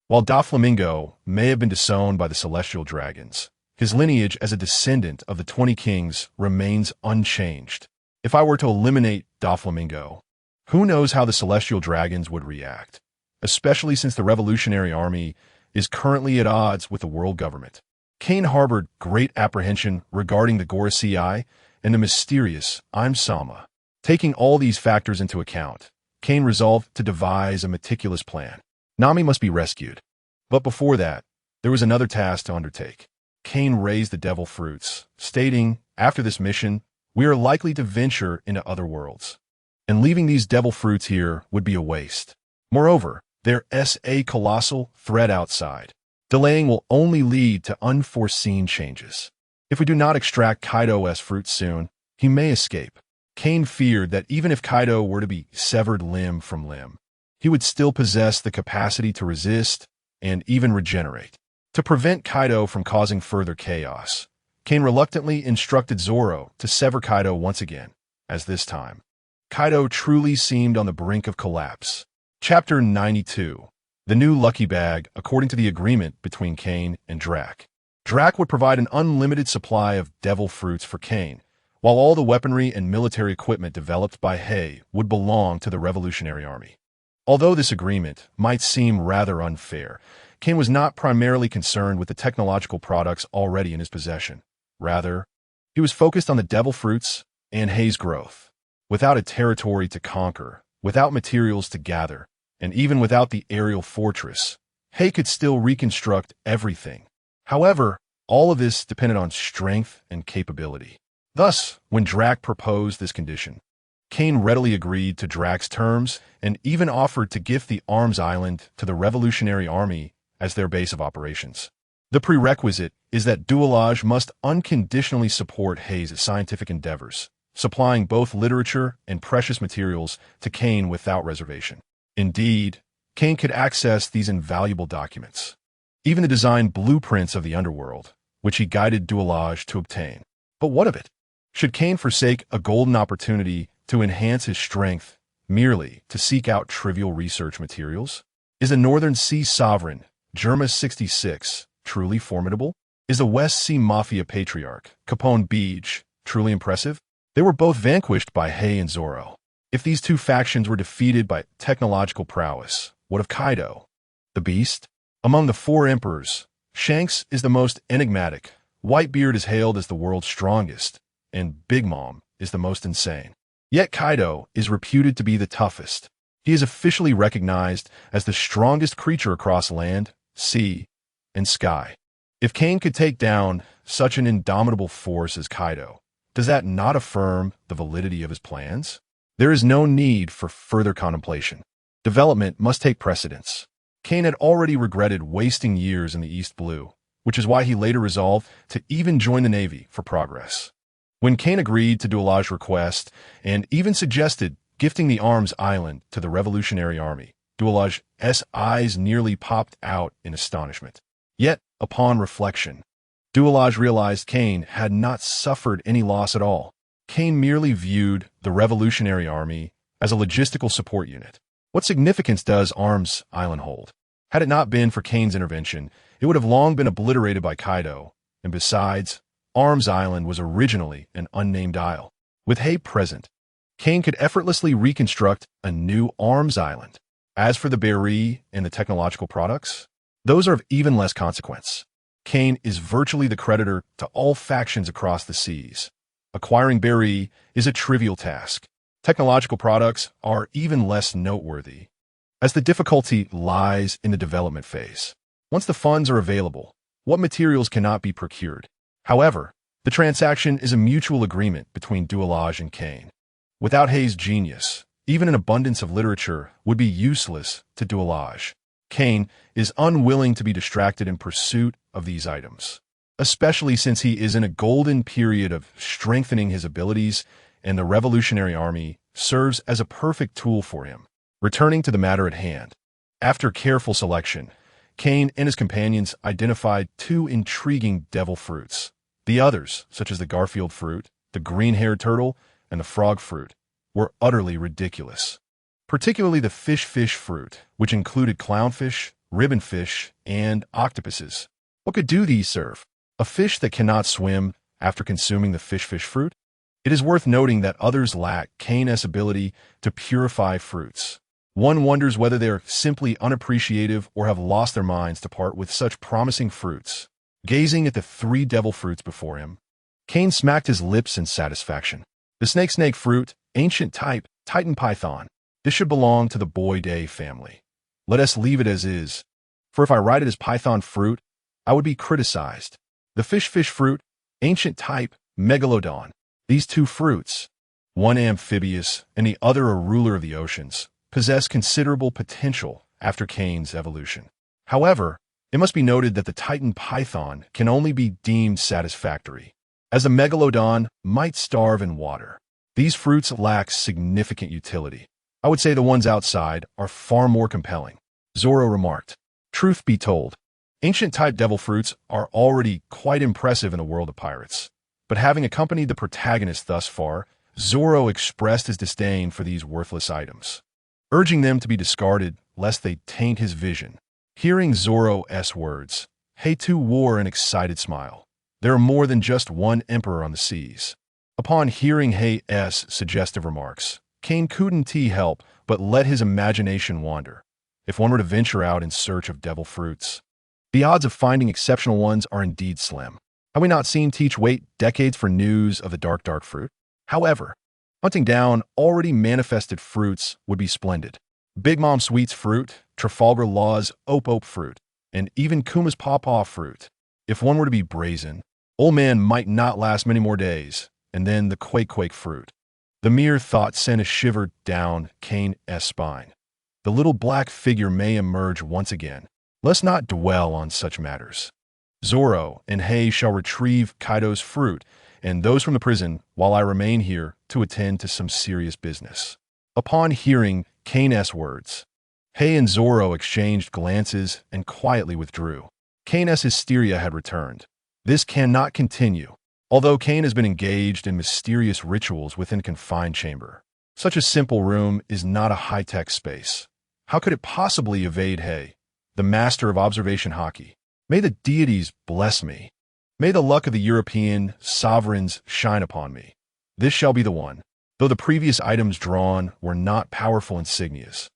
[SPEAKER 1] while Doflamingo may have been disowned by the celestial dragons, his lineage as a descendant of the 20 kings remains unchanged. If I were to eliminate Doflamingo, who knows how the celestial dragons would react, especially since the Revolutionary Army is currently at odds with the world government. Kane harbored great apprehension regarding the Gorosei and the mysterious I'm Sama. Taking all these factors into account, Kane resolved to devise a meticulous plan. Nami must be rescued. But before that, there was another task to undertake. Kane raised the devil fruits, stating, after this mission, we are likely to venture into other worlds. And leaving these devil fruits here would be a waste. Moreover, there is a colossal threat outside. Delaying will only lead to unforeseen changes. If we do not extract Kaido's fruits soon, he may escape. Kane feared that even if Kaido were to be severed limb from limb, he would still possess the capacity to resist and even regenerate. To prevent Kaido from causing further chaos, Kane reluctantly instructed Zoro to sever Kaido once again, as this time, Kaido truly seemed on the brink of collapse. Chapter 92. The new Lucky Bag, according to the agreement between Kane and Drac. Drac would provide an unlimited supply of devil fruits for Kane, while all the weaponry and military equipment developed by Hay would belong to the Revolutionary Army. Although this agreement might seem rather unfair, Kane was not primarily concerned with the technological products already in his possession. Rather, he was focused on the devil fruits and Hay's growth. Without a territory to conquer, without materials to gather, and even without the aerial fortress, Hay could still reconstruct everything. However, all of this depended on strength and capability. Thus, when Drac proposed this condition, Kane readily agreed to Drax's terms and even offered to gift the Arms Island to the Revolutionary Army as their base of operations. The prerequisite is that Voyage must unconditionally support Hayes' scientific endeavors, supplying both literature and precious materials to Kane without reservation. Indeed, Kane could access these invaluable documents, even the design blueprints of the underworld, which he guided Voyage to obtain. But what of it? Should Kane forsake a golden opportunity to enhance his strength merely to seek out trivial research materials? Is the Northern Sea sovereign, Germa 66, truly formidable? Is the West Sea Mafia patriarch, Capone Beach, truly impressive? They were both vanquished by Hay and Zoro. If these two factions were defeated by technological prowess, what of Kaido, the Beast? Among the four emperors, Shanks is the most enigmatic, Whitebeard is hailed as the world's strongest, and Big Mom is the most insane. Yet Kaido is reputed to be the toughest. He is officially recognized as the strongest creature across land, sea, and sky. If Kane could take down such an indomitable force as Kaido, does that not affirm the validity of his plans? There is no need for further contemplation. Development must take precedence. Kane had already regretted wasting years in the East Blue, which is why he later resolved to even join the Navy for progress. When Kane agreed to Voyage's request and even suggested gifting the Arms Island to the Revolutionary Army, Voyage's eyes nearly popped out in astonishment. Yet, upon reflection, Voyage realized Kane had not suffered any loss at all. Kane merely viewed the Revolutionary Army as a logistical support unit. What significance does Arms Island hold? Had it not been for Kane's intervention, it would have long been obliterated by Kaido, and besides, Arms Island was originally an unnamed isle. With Hay present, Kane could effortlessly reconstruct a new Arms Island. As for the Berry and the technological products, those are of even less consequence. Kane is virtually the creditor to all factions across the seas. Acquiring Berry is a trivial task. Technological products are even less noteworthy, as the difficulty lies in the development phase. Once the funds are available, what materials cannot be procured? However, the transaction is a mutual agreement between Voyage and Kane. Without Hayes' genius, even an abundance of literature would be useless to Voyage. Kane is unwilling to be distracted in pursuit of these items, especially since he is in a golden period of strengthening his abilities and the Revolutionary Army serves as a perfect tool for him. Returning to the matter at hand, after careful selection, Kane and his companions identified two intriguing devil fruits. The others, such as the Garfield fruit, the green-haired turtle, and the frog fruit, were utterly ridiculous. Particularly the fish fruit, which included clownfish, ribbonfish, and octopuses. What could do these serve? A fish that cannot swim after consuming the fish fruit? It is worth noting that others lack Kane's ability to purify fruits. One wonders whether they're simply unappreciative or have lost their minds to part with such promising fruits. Gazing at the three devil fruits before him, Kane smacked his lips in satisfaction. The snake fruit, ancient type, Titan python. This should belong to the Boy Day family. Let us leave it as is, for if I write it as python fruit, I would be criticized. The fish fruit, ancient type, megalodon. These two fruits, one amphibious and the other a ruler of the oceans, possess considerable potential after Kane's evolution. However, it must be noted that the Titan python can only be deemed satisfactory, as the megalodon might starve in water. These fruits lack significant utility. I would say the ones outside are far more compelling. Zoro remarked. Truth be told, ancient type devil fruits are already quite impressive in the world of pirates. But having accompanied the protagonist thus far, Zoro expressed his disdain for these worthless items, urging them to be discarded lest they taint his vision. Hearing Zoro's words, Hay too wore an excited smile. There are more than just one emperor on the seas. Upon hearing Hay's suggestive remarks, Kane couldn't help but let his imagination wander. If one were to venture out in search of devil fruits, the odds of finding exceptional ones are indeed slim. Have we not seen Teach wait decades for news of the dark fruit? However, hunting down already manifested fruits would be splendid. Big Mom Sweet's fruit, Trafalgar Law's Ope fruit, and even Kuma's Pawpaw fruit. If one were to be brazen, Old Man might not last many more days, and then the Quake fruit. The mere thought sent a shiver down Kane's spine. The little black figure may emerge once again. Let's not dwell on such matters. Zoro and Hei shall retrieve Kaido's fruit and those from the prison while I remain here to attend to some serious business. Upon hearing Kane's words, Hei and Zoro exchanged glances and quietly withdrew. Kane's hysteria had returned. This cannot continue. Although Kane has been engaged in mysterious rituals within a confined chamber, such a simple room is not a high-tech space. How could it possibly evade Hei, the master of observation hockey? May the deities bless me. May the luck of the European sovereigns shine upon me. This shall be the one. Though the previous items drawn were not powerful insignias,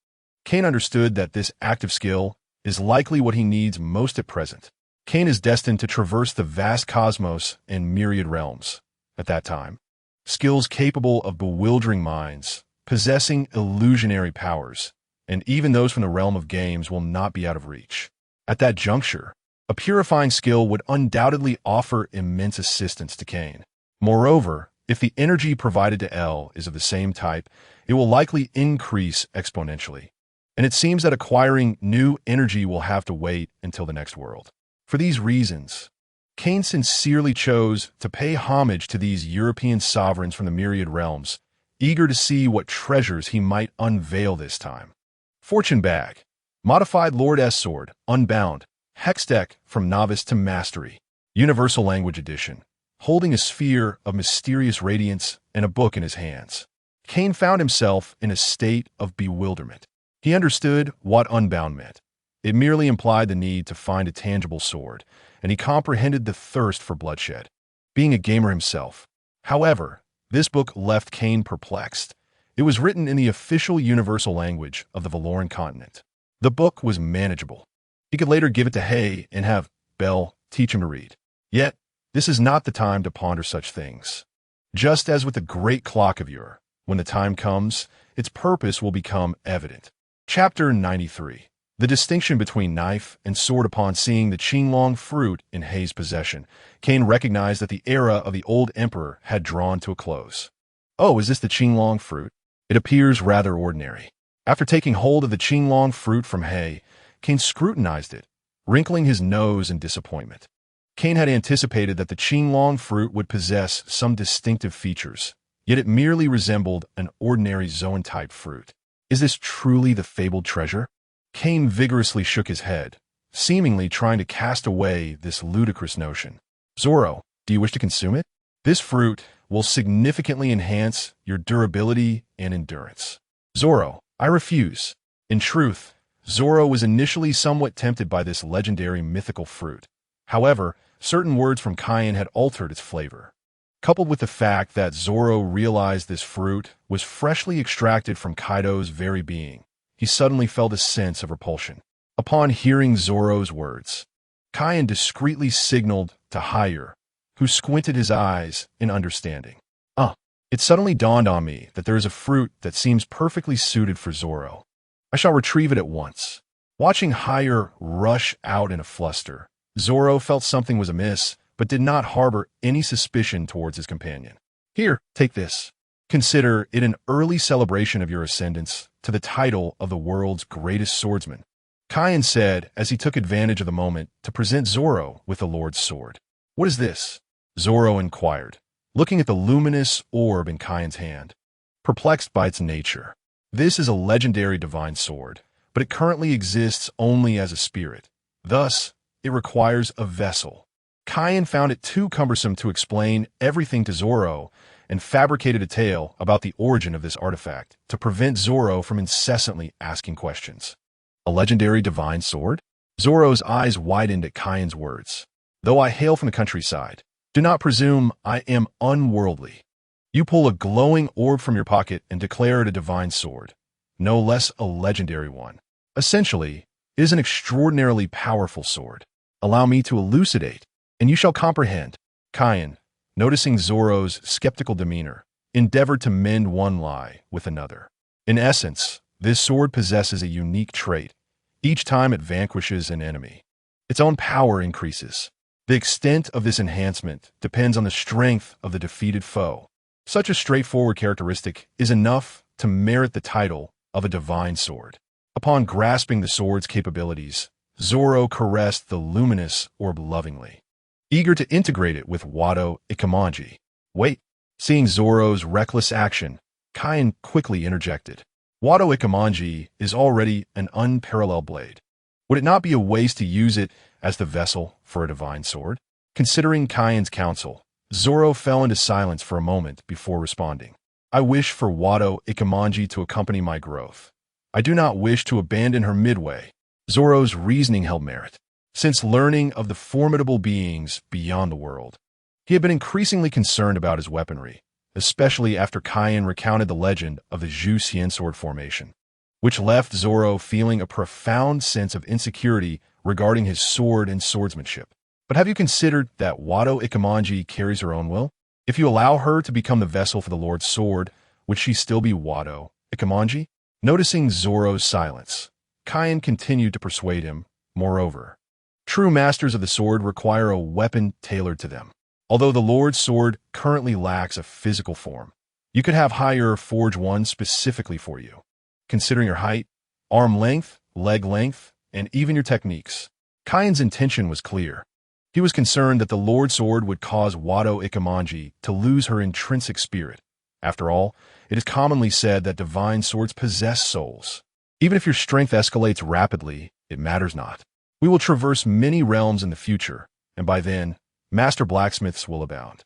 [SPEAKER 1] Kane understood that this active skill is likely what he needs most at present. Kane is destined to traverse the vast cosmos and myriad realms. At that time, skills capable of bewildering minds, possessing illusionary powers, and even those from the realm of games will not be out of reach. At that juncture, a purifying skill would undoubtedly offer immense assistance to Kane. Moreover, if the energy provided to L is of the same type, it will likely increase exponentially. And it seems that acquiring new energy will have to wait until the next world. For these reasons, Kane sincerely chose to pay homage to these European sovereigns from the myriad realms, eager to see what treasures he might unveil this time. Fortune Bag, Modified Lord S Sword, Unbound, Hex Deck from Novice to Mastery, Universal Language Edition, holding a sphere of mysterious radiance and a book in his hands. Kane found himself in a state of bewilderment. He understood what Unbound meant. It merely implied the need to find a tangible sword, and he comprehended the thirst for bloodshed. Being a gamer himself, however, this book left Kane perplexed. It was written in the official universal language of the Valoran continent. The book was manageable. He could later give it to Hei and have Bell teach him to read. Yet, this is not the time to ponder such things. Just as with the great clock of yore, when the time comes, its purpose will become evident. Chapter 93. The distinction between knife and sword. Upon seeing the Qinglong fruit in Hei's possession, Kane recognized that the era of the old emperor had drawn to a close. Oh, is this the Qinglong fruit? It appears rather ordinary. After taking hold of the Qinglong fruit from Hei, Kane scrutinized it, wrinkling his nose in disappointment. Kane had anticipated that the Qinglong fruit would possess some distinctive features, yet it merely resembled an ordinary zoan-type fruit. Is this truly the fabled treasure? Kane vigorously shook his head, seemingly trying to cast away this ludicrous notion. Zoro, do you wish to consume it? This fruit will significantly enhance your durability and endurance. Zoro, I refuse. In truth, Zoro was initially somewhat tempted by this legendary mythical fruit. However, certain words from Kain had altered its flavor. Coupled with the fact that Zoro realized this fruit was freshly extracted from Kaido's very being, he suddenly felt a sense of repulsion. Upon hearing Zoro's words, Kain discreetly signaled to Hire, who squinted his eyes in understanding. It suddenly dawned on me that there is a fruit that seems perfectly suited for Zoro. I shall retrieve it at once. Watching Hire rush out in a fluster, Zoro felt something was amiss, but did not harbor any suspicion towards his companion. Here, take this. Consider it an early celebration of your ascendance to the title of the world's greatest swordsman, Kain said as he took advantage of the moment to present Zoro with the Lord's sword. What is this? Zoro inquired, looking at the luminous orb in Kain's hand, perplexed by its nature. This is a legendary divine sword, but it currently exists only as a spirit. Thus, it requires a vessel. Kain found it too cumbersome to explain everything to Zoro and fabricated a tale about the origin of this artifact to prevent Zoro from incessantly asking questions. A legendary divine sword? Zoro's eyes widened at Kain's words. Though I hail from the countryside, do not presume I am unworldly. You pull a glowing orb from your pocket and declare it a divine sword, no less a legendary one. Essentially, it is an extraordinarily powerful sword. Allow me to elucidate, and you shall comprehend. Kain, noticing Zoro's skeptical demeanor, endeavored to mend one lie with another. In essence, this sword possesses a unique trait. Each time it vanquishes an enemy, its own power increases. The extent of this enhancement depends on the strength of the defeated foe. Such a straightforward characteristic is enough to merit the title of a divine sword. Upon grasping the sword's capabilities, Zoro caressed the luminous orb lovingly, eager to integrate it with Wado Ikemonji. Wait! Seeing Zoro's reckless action, Kain quickly interjected. Wado Ikemonji is already an unparalleled blade. Would it not be a waste to use it as the vessel for a divine sword? Considering Kain's counsel, Zoro fell into silence for a moment before responding. I wish for Wado Ikemonji to accompany my growth. I do not wish to abandon her midway. Zoro's reasoning held merit. Since learning of the formidable beings beyond the world, he had been increasingly concerned about his weaponry, especially after Kain recounted the legend of the Zhu Xian sword formation, which left Zoro feeling a profound sense of insecurity regarding his sword and swordsmanship. But have you considered that Wado Ikemonji carries her own will? If you allow her to become the vessel for the Lord's sword, would she still be Wado Ikemonji? Noticing Zoro's silence, Kain continued to persuade him. Moreover, true masters of the sword require a weapon tailored to them. Although the Lord's sword currently lacks a physical form, you could have Higher forge one specifically for you, considering your height, arm length, leg length, and even your techniques. Kain's intention was clear. He was concerned that the Lord's sword would cause Wado Ikemonji to lose her intrinsic spirit. After all, it is commonly said that divine swords possess souls. Even if your strength escalates rapidly, it matters not. We will traverse many realms in the future, and by then, master blacksmiths will abound.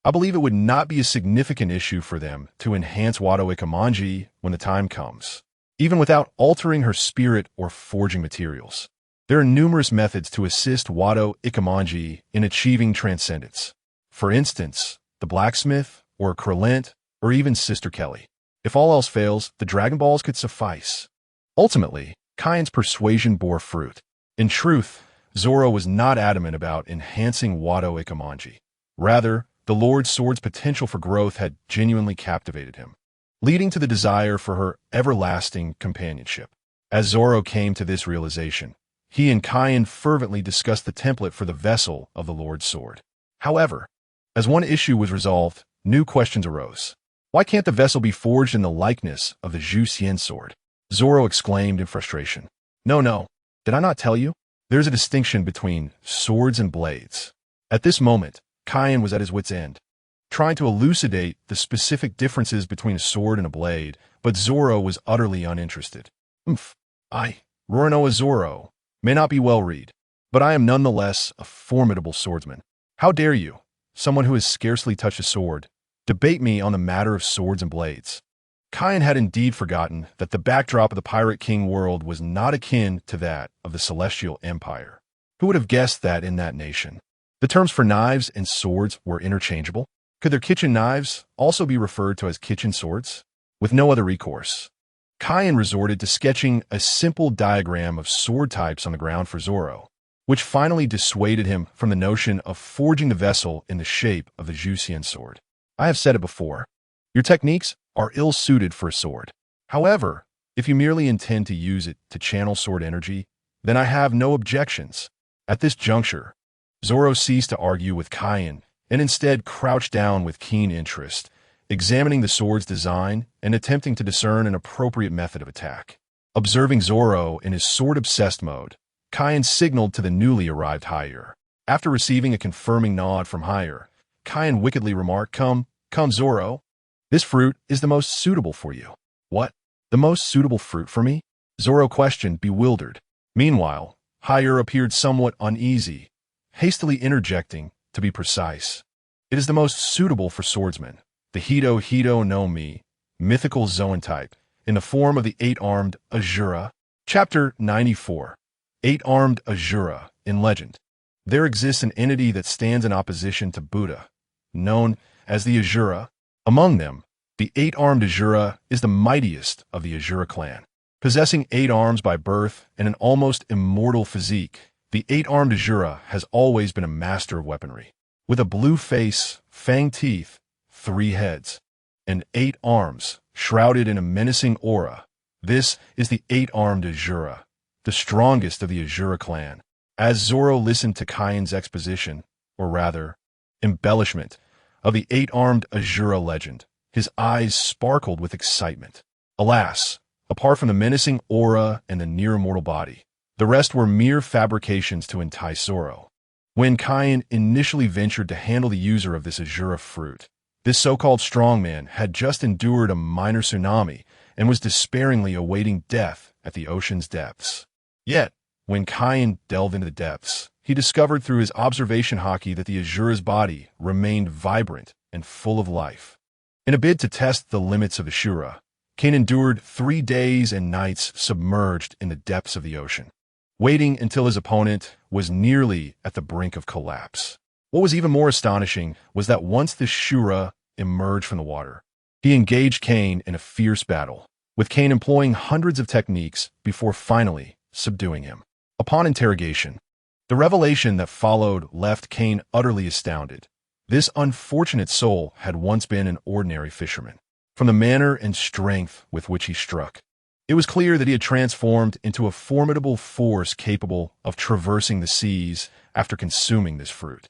[SPEAKER 1] I believe it would not be a significant issue for them to enhance Wado Ikemonji when the time comes, even without altering her spirit or forging materials. There are numerous methods to assist Wado Ikemonji in achieving transcendence. For instance, the blacksmith, or Krillent, or even Sister Kelly. If all else fails, the Dragon Balls could suffice. Ultimately, Kain's persuasion bore fruit. In truth, Zoro was not adamant about enhancing Wado Ikemonji. Rather, the Lord's sword's potential for growth had genuinely captivated him, leading to the desire for her everlasting companionship. As Zoro came to this realization, he and Kain fervently discussed the template for the vessel of the Lord's sword. However, as one issue was resolved, new questions arose. Why can't the vessel be forged in the likeness of the Zhu Xian sword? Zoro exclaimed in frustration. No, did I not tell you? There's a distinction between swords and blades. At this moment, Kain was at his wit's end, trying to elucidate the specific differences between a sword and a blade, but Zoro was utterly uninterested. Roronoa Zoro, may not be well read, but I am nonetheless a formidable swordsman. How dare you, someone who has scarcely touched a sword, debate me on the matter of swords and blades? Kain had indeed forgotten that the backdrop of the Pirate King world was not akin to that of the Celestial Empire. Who would have guessed that in that nation the terms for knives and swords were interchangeable? Could their kitchen knives also be referred to as kitchen swords? With no other recourse, Kain resorted to sketching a simple diagram of sword types on the ground for Zoro, which finally dissuaded him from the notion of forging the vessel in the shape of the Zhu Xian sword. I have said it before, your techniques are ill-suited for a sword. However, if you merely intend to use it to channel sword energy, then I have no objections. At this juncture, Zoro ceased to argue with Kain and instead crouched down with keen interest, examining the sword's design and attempting to discern an appropriate method of attack. Observing Zoro in his sword-obsessed mode, Kain signaled to the newly arrived Higher. After receiving a confirming nod from Higher, Kain wickedly remarked, Come, Zoro. This fruit is the most suitable for you. What? The most suitable fruit for me? Zoro questioned, bewildered. Meanwhile, Higher appeared somewhat uneasy, hastily interjecting, to be precise. It is the most suitable for swordsmen, the Hito no Mi, mythical Zoan type, in the form of the eight-armed Asura. Chapter 94. Eight-armed Asura in legend. There exists an entity that stands in opposition to Buddha, known as the Asura. Among them, the eight-armed Asura is the mightiest of the Asura clan. Possessing 8 arms by birth and an almost immortal physique, the eight-armed Asura has always been a master of weaponry. With a blue face, fanged teeth, 3 heads, and 8 arms, shrouded in a menacing aura, this is the eight-armed Asura, the strongest of the Asura clan. As Zoro listened to Kain's exposition, or rather, embellishment, of the eight-armed Azura legend. His eyes sparkled with excitement. Alas, apart from the menacing aura and the near-immortal body, the rest were mere fabrications to entice Zoro. When Kane initially ventured to handle the user of this Azura fruit, this so-called strongman had just endured a minor tsunami and was despairingly awaiting death at the ocean's depths. Yet, when Kane delved into the depths, he discovered through his observation haki that the Azura's body remained vibrant and full of life. In a bid to test the limits of Ashura, Kane endured 3 days and nights submerged in the depths of the ocean, waiting until his opponent was nearly at the brink of collapse. What was even more astonishing was that once the Shura emerged from the water, he engaged Kane in a fierce battle, with Kane employing hundreds of techniques before finally subduing him. Upon interrogation, the revelation that followed left Kane utterly astounded. This unfortunate soul had once been an ordinary fisherman. From the manner and strength with which he struck, it was clear that he had transformed into a formidable force capable of traversing the seas after consuming this fruit.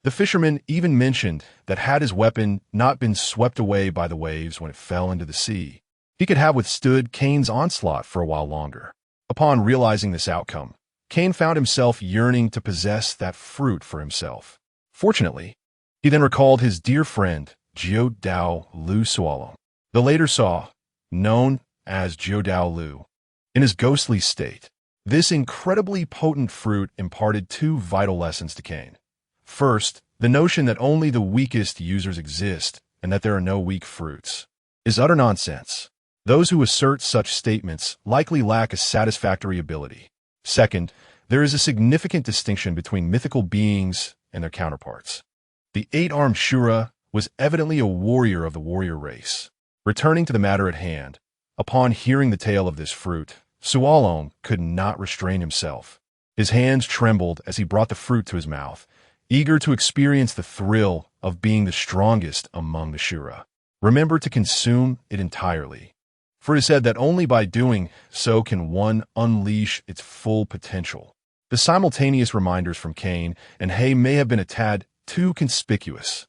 [SPEAKER 1] The fisherman even mentioned that had his weapon not been swept away by the waves when it fell into the sea, he could have withstood Kane's onslaught for a while longer. Upon realizing this outcome, Kane found himself yearning to possess that fruit for himself. Fortunately, he then recalled his dear friend, Jiao Lu Suolong, the later saw, known as Jiao Lu, in his ghostly state. This incredibly potent fruit imparted 2 vital lessons to Kane. First, the notion that only the weakest users exist and that there are no weak fruits is utter nonsense. Those who assert such statements likely lack a satisfactory ability. Second, there is a significant distinction between mythical beings and their counterparts. The 8-armed Shura was evidently a warrior of the warrior race. Returning to the matter at hand, upon hearing the tale of this fruit, Suolong could not restrain himself. His hands trembled as he brought the fruit to his mouth, eager to experience the thrill of being the strongest among the Shura. Remember to consume it entirely, for it is said that only by doing so can one unleash its full potential. The simultaneous reminders from Kane and Hei may have been a tad too conspicuous,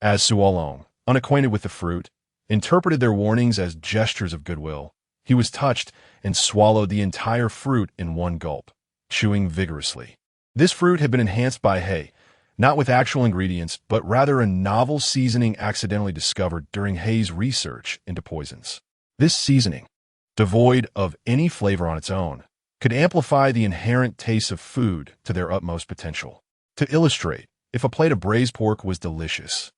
[SPEAKER 1] as Suolong, unacquainted with the fruit, interpreted their warnings as gestures of goodwill. He was touched and swallowed the entire fruit in one gulp, chewing vigorously. This fruit had been enhanced by Hei, not with actual ingredients, but rather a novel seasoning accidentally discovered during Hei's research into poisons. This seasoning, devoid of any flavor on its own, could amplify the inherent tastes of food to their utmost potential. To illustrate, if a plate of braised pork was delicious,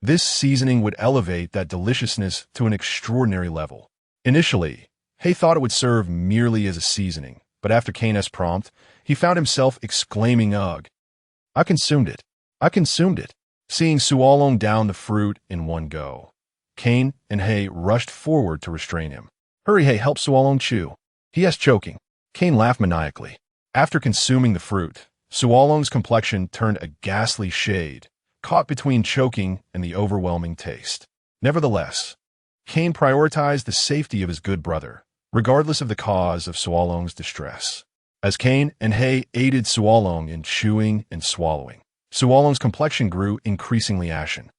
[SPEAKER 1] this seasoning would elevate that deliciousness to an extraordinary level. Initially, Hei thought it would serve merely as a seasoning, but after Kane's prompt, he found himself exclaiming, "Ugh! I consumed it! I consumed it!" Seeing Suolong down the fruit in one go, Kane and Hei rushed forward to restrain him. "Hurry, Hei, help Suolong chew. He is choking." Kane laughed maniacally. After consuming the fruit, Suolong's complexion turned a ghastly shade, caught between choking and the overwhelming taste. Nevertheless, Kane prioritized the safety of his good brother, regardless of the cause of Suolong's distress. As Kane and Hei aided Suolong in chewing and swallowing, Suolong's complexion grew increasingly ashen.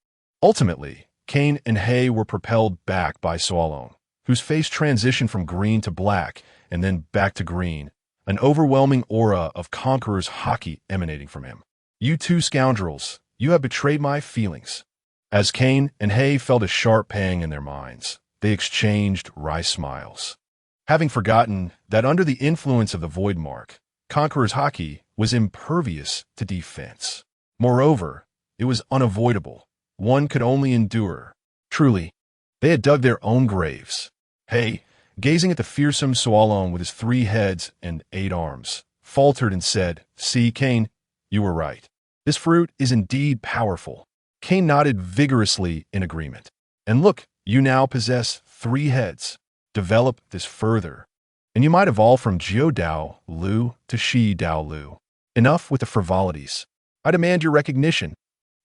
[SPEAKER 1] Ultimately, Kane and Hei were propelled back by Suolong, whose face transitioned from green to black and then back to green, an overwhelming aura of conqueror's haki emanating from him. "You two scoundrels, you have betrayed my feelings." As Kane and Hei felt a sharp pang in their minds, they exchanged wry smiles. Having forgotten that under the influence of the Void Mark, Conqueror's haki was impervious to defense. Moreover, it was unavoidable. One could only endure. Truly, they had dug their own graves. Hei, gazing at the fearsome Suolong with his 3 heads and 8 arms, faltered and said, "See, Kane, you were right. This fruit is indeed powerful." Kane nodded vigorously in agreement. "And look, you now possess 3 heads. Develop this further, and you might evolve from Jiao Lu to Shi-Dao Lu. Enough with the frivolities. I demand your recognition."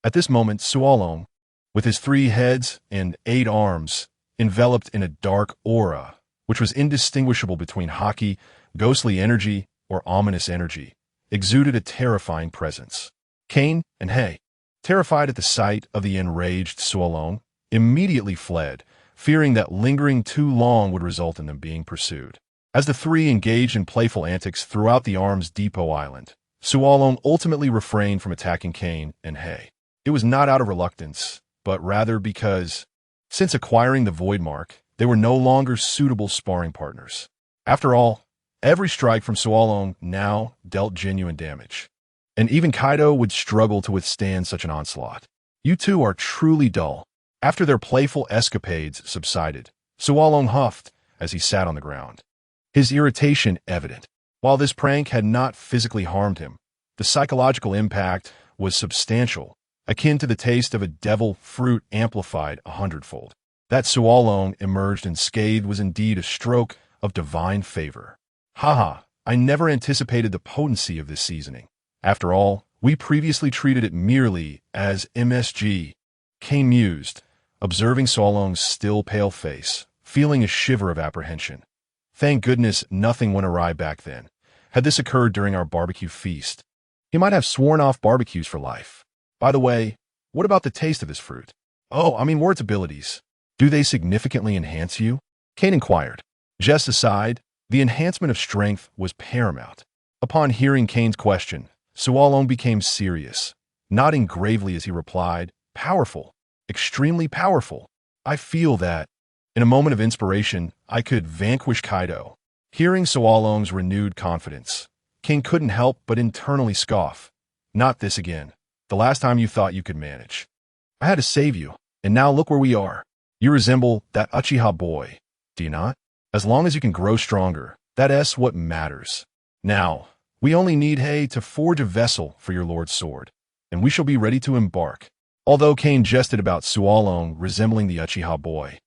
[SPEAKER 1] At this moment, Suolong, with his 3 heads and 8 arms, enveloped in a dark aura, which was indistinguishable between haki, ghostly energy, or ominous energy, exuded a terrifying presence. Kane and Hei, terrified at the sight of the enraged Suolong, immediately fled, fearing that lingering too long would result in them being pursued. As the three engaged in playful antics throughout the Arms Depot Island, Suolong ultimately refrained from attacking Kane and Hay. It was not out of reluctance, but rather because, since acquiring the Void Mark, they were no longer suitable sparring partners. After all, every strike from Suolong now dealt genuine damage, and even Kaido would struggle to withstand such an onslaught. You two are truly dull. After their playful escapades subsided, Suolong huffed as he sat on the ground, his irritation evident. While this prank had not physically harmed him, the psychological impact was substantial, akin to the taste of a devil fruit amplified 100-fold. That Suolong emerged unscathed was indeed a stroke of divine favor. Haha, I never anticipated the potency of this seasoning. After all, we previously treated it merely as MSG. Kane mused, observing Suolong's still pale face, feeling a shiver of apprehension. Thank goodness nothing went awry back then. Had this occurred during our barbecue feast, he might have sworn off barbecues for life. By the way, what about the taste of this fruit? Oh, I mean Ward's abilities. Do they significantly enhance you? Kane inquired. Jest aside, the enhancement of strength was paramount. Upon hearing Kane's question, Suolong became serious, nodding gravely as he replied, "Powerful. Extremely powerful. I feel that, in a moment of inspiration, I could vanquish Kaido." Hearing Suolong's renewed confidence, Kane couldn't help but internally scoff. Not this again. The last time you thought you could manage. I had to save you, and now look where we are. You resemble that Uchiha boy, do you not? As long as you can grow stronger, that's what matters. Now, we only need Hay to forge a vessel for your lord's sword, and we shall be ready to embark. Although Kane jested about Suolong resembling the Uchiha boy,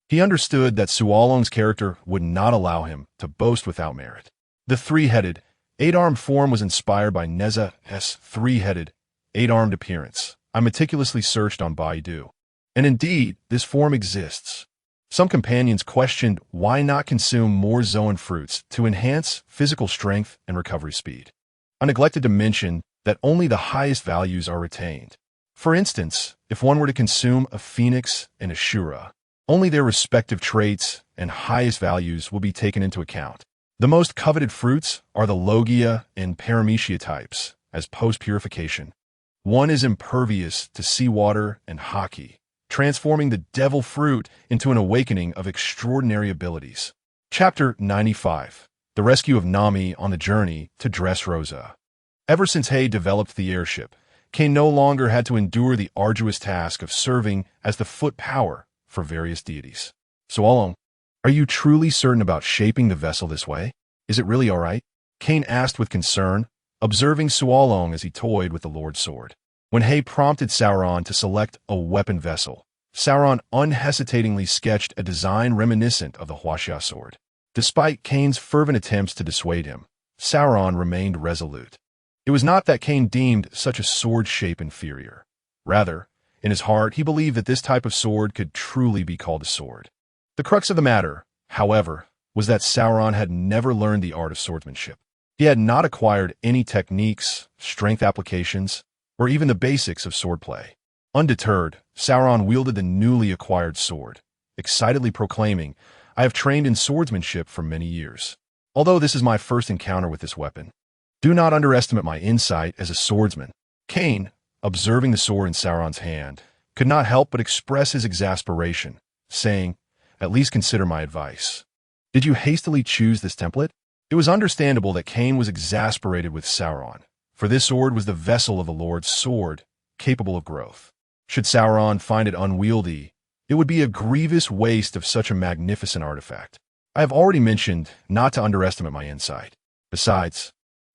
[SPEAKER 1] he understood that Suolong's character would not allow him to boast without merit. The three-headed, eight-armed form was inspired by Neza's three-headed, eight-armed appearance. I meticulously searched on Baidu, and indeed, this form exists. Some companions questioned why not consume more Zoan fruits to enhance physical strength and recovery speed. I neglected to mention that only the highest values are retained. For instance, if one were to consume a Phoenix and a Shura, only their respective traits and highest values will be taken into account. The most coveted fruits are the Logia and Paramecia types, as post-purification. One is impervious to seawater and Haki, transforming the devil fruit into an awakening of extraordinary abilities. Chapter 95. The Rescue of Nami on the Journey to Dressrosa. Ever since Hay developed the airship, Kane no longer had to endure the arduous task of serving as the foot power for various deities. Suolong, are you truly certain about shaping the vessel this way? Is it really all right? Kane asked with concern, observing Suolong as he toyed with the Lord's sword. When Hay prompted Sauron to select a weapon vessel, Sauron unhesitatingly sketched a design reminiscent of the Huaxia sword. Despite Kane's fervent attempts to dissuade him, Sauron remained resolute. It was not that Kane deemed such a sword shape inferior. Rather, in his heart, he believed that this type of sword could truly be called a sword. The crux of the matter, however, was that Sauron had never learned the art of swordsmanship. He had not acquired any techniques, strength applications, or even the basics of swordplay. Undeterred, Sauron wielded the newly acquired sword, excitedly proclaiming, "I have trained in swordsmanship for many years. Although this is my first encounter with this weapon, do not underestimate my insight as a swordsman." Kane, observing the sword in Sauron's hand, could not help but express his exasperation, saying, "At least consider my advice. Did you hastily choose this template?" It was understandable that Kane was exasperated with Sauron, for this sword was the vessel of the Lord's sword, capable of growth. Should Sauron find it unwieldy, it would be a grievous waste of such a magnificent artifact. I have already mentioned not to underestimate my insight. Besides,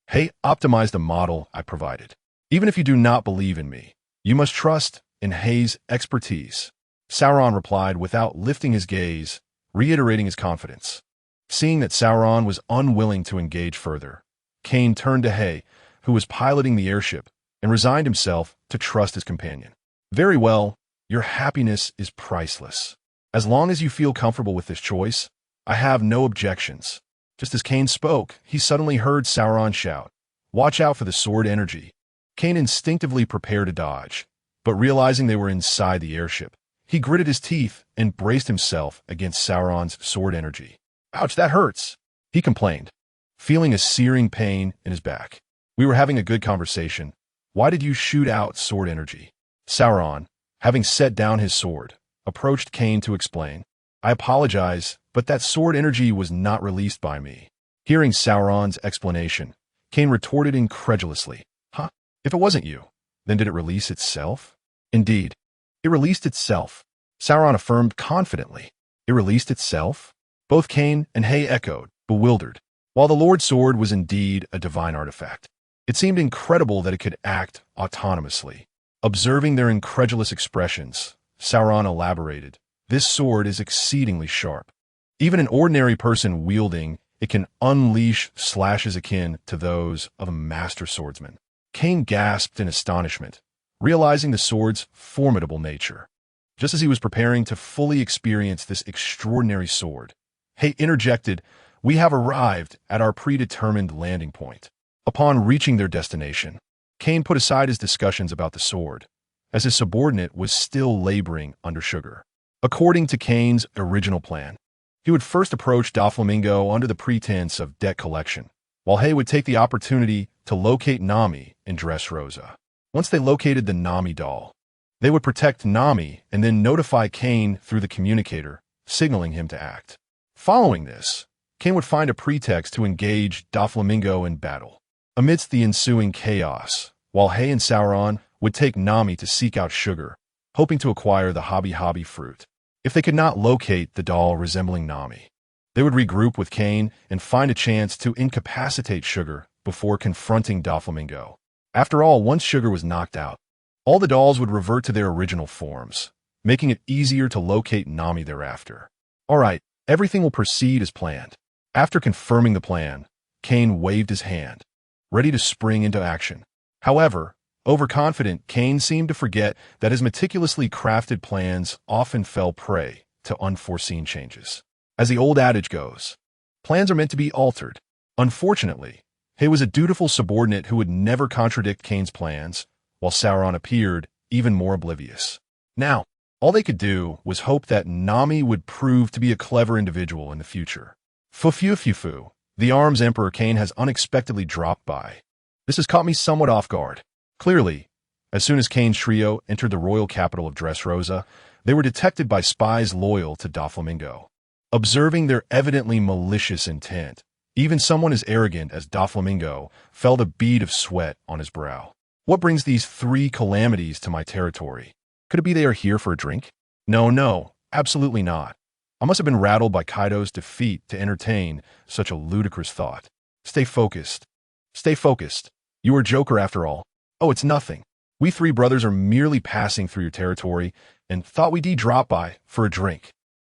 [SPEAKER 1] Hay optimized the model I provided. Even if you do not believe in me, you must trust in Hay's expertise. Sauron replied without lifting his gaze, reiterating his confidence. Seeing that Sauron was unwilling to engage further, Kane turned to Hay, who was piloting the airship, and resigned himself to trust his companion. "Very well, your happiness is priceless. As long as you feel comfortable with this choice, I have no objections." Just as Kane spoke, he suddenly heard Sauron shout, "Watch out for the sword energy." Kane instinctively prepared to dodge, but realizing they were inside the airship, he gritted his teeth and braced himself against Sauron's sword energy. "Ouch, that hurts," he complained, feeling a searing pain in his back. "We were having a good conversation. Why did you shoot out sword energy?" Sauron, having set down his sword, approached Kane to explain. "I apologize, but that sword energy was not released by me." Hearing Sauron's explanation, Kane retorted incredulously. "Huh? If it wasn't you, then did it release itself?" "Indeed, it released itself," Sauron affirmed confidently. "It released itself?" Both Kane and Hay echoed, bewildered. While the Lord's sword was indeed a divine artifact, it seemed incredible that it could act autonomously. Observing their incredulous expressions, Sauron elaborated, "This sword is exceedingly sharp. Even an ordinary person wielding it can unleash slashes akin to those of a master swordsman." Kane gasped in astonishment, realizing the sword's formidable nature. Just as he was preparing to fully experience this extraordinary sword, Hay interjected, "We have arrived at our predetermined landing point." Upon reaching their destination, Kane put aside his discussions about the sword, as his subordinate was still laboring under sugar. According to Kane's original plan, he would first approach Doflamingo under the pretense of debt collection, while Hay would take the opportunity to locate Nami in Dressrosa. Once they located the Nami doll, they would protect Nami and then notify Kane through the communicator, signaling him to act. Following this, Kane would find a pretext to engage Doflamingo in battle. Amidst the ensuing chaos, while Hay and Sauron would take Nami to seek out sugar, hoping to acquire the Hobby fruit. If they could not locate the doll resembling Nami, they would regroup with Kane and find a chance to incapacitate Sugar before confronting Doflamingo. After all, once Sugar was knocked out, all the dolls would revert to their original forms, making it easier to locate Nami thereafter. All right, everything will proceed as planned. After confirming the plan, Kane waved his hand, ready to spring into action. However, overconfident, Kane seemed to forget that his meticulously crafted plans often fell prey to unforeseen changes. As the old adage goes, plans are meant to be altered. Unfortunately, Hay was a dutiful subordinate who would never contradict Kane's plans, while Sauron appeared even more oblivious. Now, all they could do was hope that Nami would prove to be a clever individual in the future. Fu, the Arms Emperor Kane has unexpectedly dropped by. This has caught me somewhat off guard. Clearly, as soon as Kane's trio entered the royal capital of Dressrosa, they were detected by spies loyal to Doflamingo. Observing their evidently malicious intent, even someone as arrogant as Doflamingo felt a bead of sweat on his brow. "What brings these three calamities to my territory? Could it be they are here for a drink?" No, absolutely not. I must have been rattled by Kaido's defeat to entertain such a ludicrous thought. Stay focused. You are a joker after all. Oh, it's nothing. We three brothers are merely passing through your territory and thought we'd drop by for a drink,"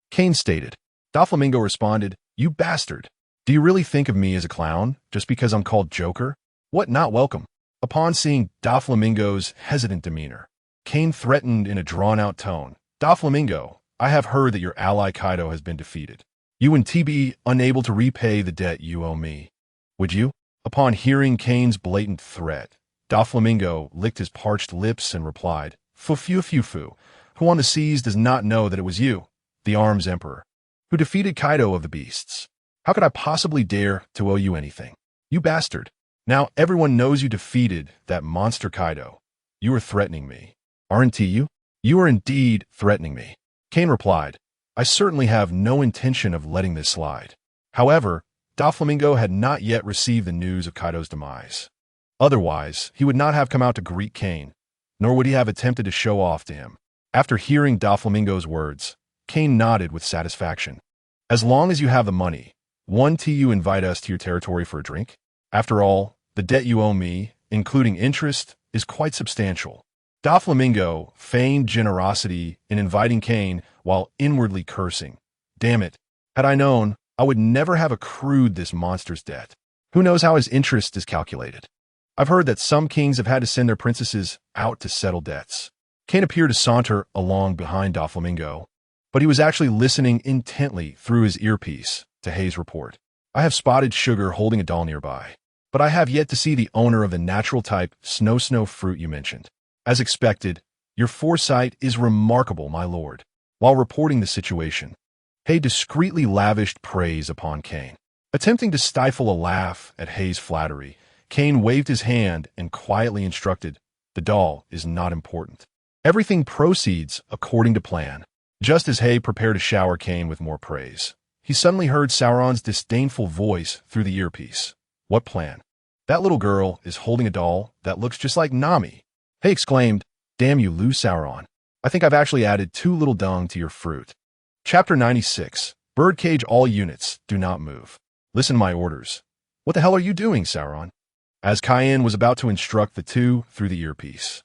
[SPEAKER 1] Kane stated. Doflamingo responded, "You bastard. Do you really think of me as a clown just because I'm called Joker? What, not welcome?" Upon seeing Doflamingo's hesitant demeanor, Kane threatened in a drawn-out tone, "Doflamingo, I have heard that your ally Kaido has been defeated. You and TB unable to repay the debt you owe me. Would you?" Upon hearing Kane's blatant threat, Doflamingo licked his parched lips and replied, Fu, who on the seas does not know that it was you, the Arms Emperor, who defeated Kaido of the Beasts. How could I possibly dare to owe you anything? You bastard. Now everyone knows you defeated that monster Kaido. You are threatening me. Aren't you? You are indeed threatening me. Kane replied, I certainly have no intention of letting this slide. However, Doflamingo had not yet received the news of Kaido's demise. Otherwise, he would not have come out to greet Kane, nor would he have attempted to show off to him. After hearing Doflamingo's words, Kane nodded with satisfaction. As long as you have the money, won't you invite us to your territory for a drink? After all, the debt you owe me, including interest, is quite substantial. Doflamingo feigned generosity in inviting Kane while inwardly cursing. Damn it, had I known, I would never have accrued this monster's debt. Who knows how his interest is calculated? I've heard that some kings have had to send their princesses out to settle debts. Kane appeared to saunter along behind Doflamingo, but he was actually listening intently through his earpiece to Hay's report. I have spotted Sugar holding a doll nearby, but I have yet to see the owner of the natural type snow fruit you mentioned. As expected, Your foresight is remarkable, my lord. While reporting the situation, Hay discreetly lavished praise upon Kane. Attempting to stifle a laugh at Hay's flattery, Kane waved his hand and quietly instructed, "The doll is not important. Everything proceeds according to plan." Just as Hay prepared to shower Kane with more praise, he suddenly heard Sauron's disdainful voice through the earpiece. "What plan? That little girl is holding a doll that looks just like Nami." Hay exclaimed, "Damn you, Lou Sauron. I think I've actually added too little dung to your fruit." Chapter 96. Birdcage all units, do not move. Listen to my orders. What the hell are you doing, Sauron? As Cain was about to instruct the two through the earpiece,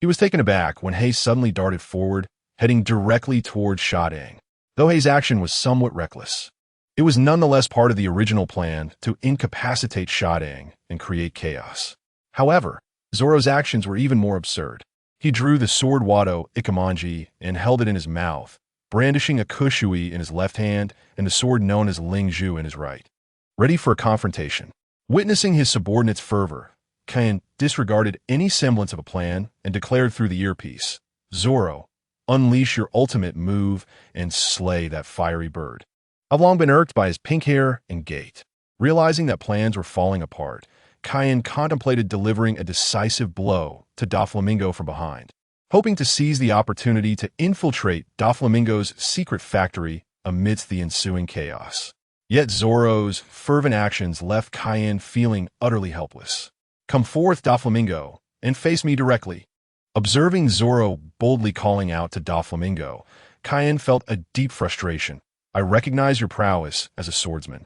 [SPEAKER 1] he was taken aback when Hay suddenly darted forward, heading directly towards Shadang. Though Hay's action was somewhat reckless, it was nonetheless part of the original plan to incapacitate Shadang and create chaos. However, Zoro's actions were even more absurd. He drew the sword Wado Ikamanji and held it in his mouth, brandishing a kushui in his left hand and the sword known as Lingzhu in his right, ready for a confrontation. Witnessing his subordinate's fervor, Cain disregarded any semblance of a plan and declared through the earpiece, "Zoro, unleash your ultimate move and slay that fiery bird." I've long been irked by his pink hair and gait. Realizing that plans were falling apart, Cain contemplated delivering a decisive blow to Doflamingo from behind, hoping to seize the opportunity to infiltrate Doflamingo's secret factory amidst the ensuing chaos. Yet Zoro's fervent actions left Cain feeling utterly helpless. "Come forth, Doflamingo, and face me directly." Observing Zoro boldly calling out to Doflamingo, Cain felt a deep frustration. "I recognize your prowess as a swordsman.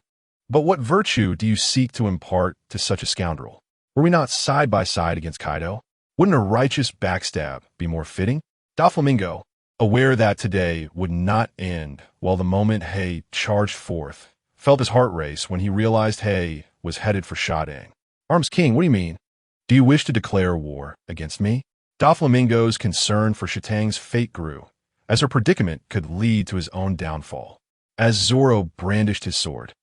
[SPEAKER 1] But what virtue do you seek to impart to such a scoundrel? Were we not side by side against Kaido? Wouldn't a righteous backstab be more fitting?" Doflamingo, aware that today would not end while the moment Hay charged forth, felt his heart race when he realized Hay was headed for Shadang. "Arms King, what do you mean? Do you wish to declare war against me?" Doflamingo's concern for Shadang's fate grew, as her predicament could lead to his own downfall. As Zoro brandished his sword,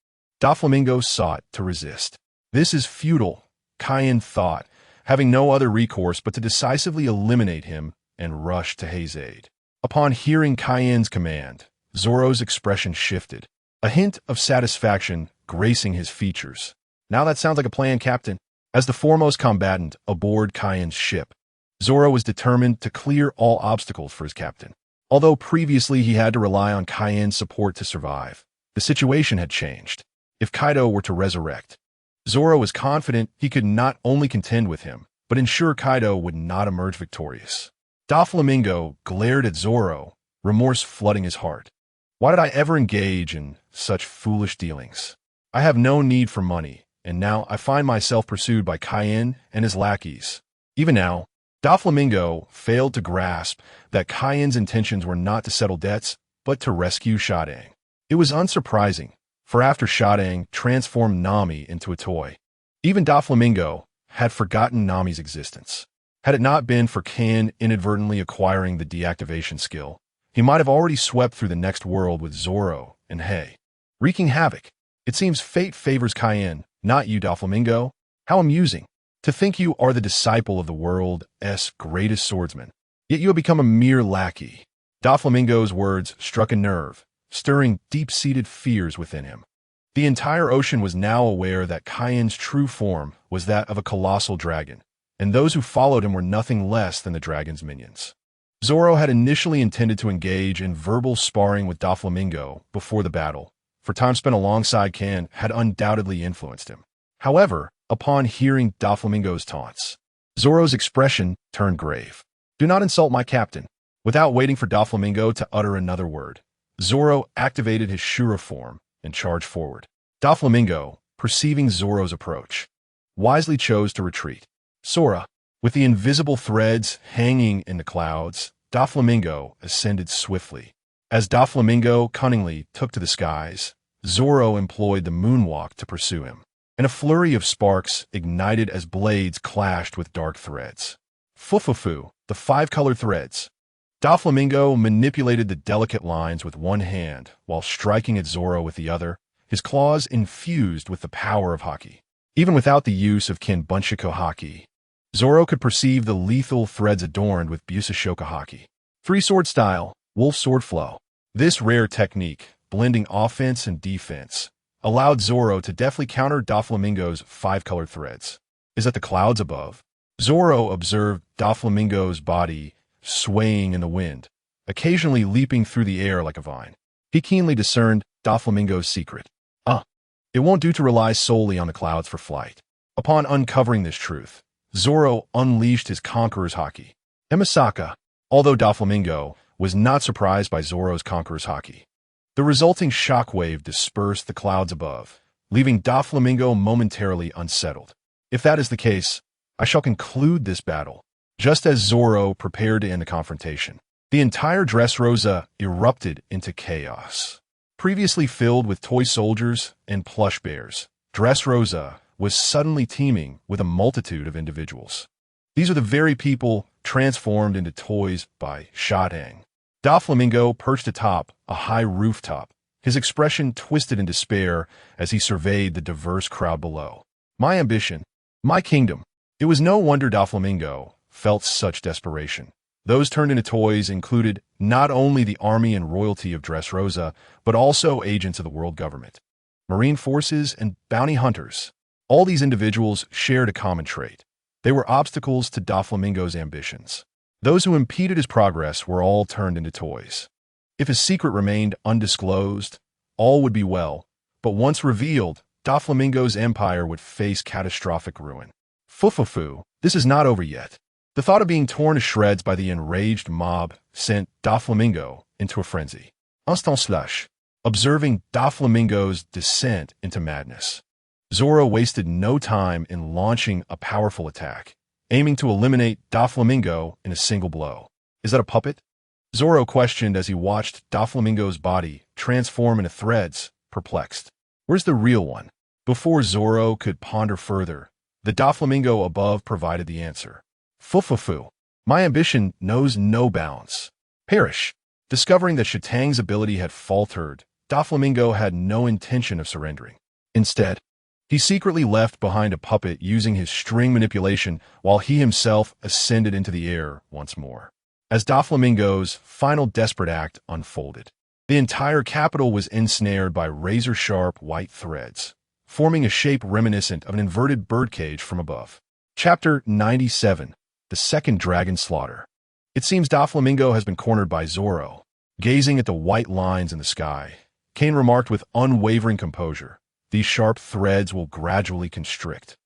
[SPEAKER 1] Doflamingo sought to resist. "This is futile," Cain thought, having no other recourse but to decisively eliminate him and rush to Hay's aid. Upon hearing Cain's command, Zoro's expression shifted, a hint of satisfaction gracing his features. "Now that sounds like a plan, Captain." As the foremost combatant aboard Cain's ship, Zoro was determined to clear all obstacles for his captain. Although previously he had to rely on Cain's support to survive, the situation had changed. If Kaido were to resurrect, Zoro was confident he could not only contend with him, but ensure Kaido would not emerge victorious. Doflamingo glared at Zoro, remorse flooding his heart. "Why did I ever engage in such foolish dealings? I have no need for money, and now I find myself pursued by Cain and his lackeys." Even now, Doflamingo failed to grasp that Cain's intentions were not to settle debts, but to rescue Shadang. It was unsurprising, for after Shadang transformed Nami into a toy, even Doflamingo had forgotten Nami's existence. Had it not been for Cain inadvertently acquiring the deactivation skill, he might have already swept through the next world with Zoro and Hay, wreaking havoc. It seems fate favors Cain, not you, Doflamingo. How amusing. To think you are the disciple of the world's greatest swordsman, yet you have become a mere lackey. Doflamingo's words struck a nerve, stirring deep-seated fears within him. The entire ocean was now aware that Cain's true form was that of a colossal dragon, and those who followed him were nothing less than the dragon's minions. Zoro had initially intended to engage in verbal sparring with Doflamingo before the battle, for time spent alongside Cain had undoubtedly influenced him. However, upon hearing Doflamingo's taunts, Zoro's expression turned grave. "Do not insult my captain." Without waiting for Doflamingo to utter another word, Zoro activated his Shura form and charged forward. Doflamingo, perceiving Zoro's approach, wisely chose to retreat. Sora, with the invisible threads hanging in the clouds, Doflamingo ascended swiftly. As Doflamingo cunningly took to the skies, Zoro employed the moonwalk to pursue him, and a flurry of sparks ignited as blades clashed with dark threads. Fufufu, the five-colored threads. Doflamingo manipulated the delicate lines with one hand while striking at Zoro with the other, his claws infused with the power of haki. Even without the use of Kinbunshiko haki, Zoro could perceive the lethal threads adorned with Busashoka haki. Three-sword style, wolf sword flow. This rare technique, blending offense and defense, allowed Zoro to deftly counter Doflamingo's five-colored threads. Is that the clouds above? Zoro observed Doflamingo's body swaying in the wind, occasionally leaping through the air like a vine. He keenly discerned Doflamingo's secret. It won't do to rely solely on the clouds for flight. Upon uncovering this truth, Zoro unleashed his Conqueror's haki. Emisaka, although Doflamingo was not surprised by Zoro's Conqueror's haki. The resulting shockwave dispersed the clouds above, leaving Doflamingo momentarily unsettled. If that is the case, I shall conclude this battle. Just as Zoro prepared to end the confrontation, the entire Dressrosa erupted into chaos. Previously filled with toy soldiers and plush bears, Dressrosa was suddenly teeming with a multitude of individuals. These are the very people transformed into toys by Shadang. Doflamingo perched atop a high rooftop, his expression twisted in despair as he surveyed the diverse crowd below. My ambition, my kingdom. It was no wonder Doflamingo felt such desperation. Those turned into toys included not only the army and royalty of Dressrosa, but also agents of the world government, marine forces, and bounty hunters. All these individuals shared a common trait. They were obstacles to Doflamingo's ambitions. Those who impeded his progress were all turned into toys. If his secret remained undisclosed, all would be well, but once revealed, Doflamingo's empire would face catastrophic ruin. Fufufu, this is not over yet. The thought of being torn to shreds by the enraged mob sent Doflamingo into a frenzy. Observing Doflamingo's descent into madness, Zoro wasted no time in launching a powerful attack, aiming to eliminate Doflamingo in a single blow. Is that a puppet? Zoro questioned as he watched Doflamingo's body transform into threads, perplexed. Where's the real one? Before Zoro could ponder further, the Doflamingo above provided the answer. Fufufu. My ambition knows no bounds. Perish. Discovering that Shatang's ability had faltered, Doflamingo had no intention of surrendering. Instead, he secretly left behind a puppet using his string manipulation while he himself ascended into the air once more. As Doflamingo's final desperate act unfolded, the entire capital was ensnared by razor-sharp white threads, forming a shape reminiscent of an inverted birdcage from above. Chapter 97. The Second Dragon Slaughter. It seems Doflamingo has been cornered by Zoro. Gazing at the white lines in the sky, Kane remarked with unwavering composure, these sharp threads will gradually constrict,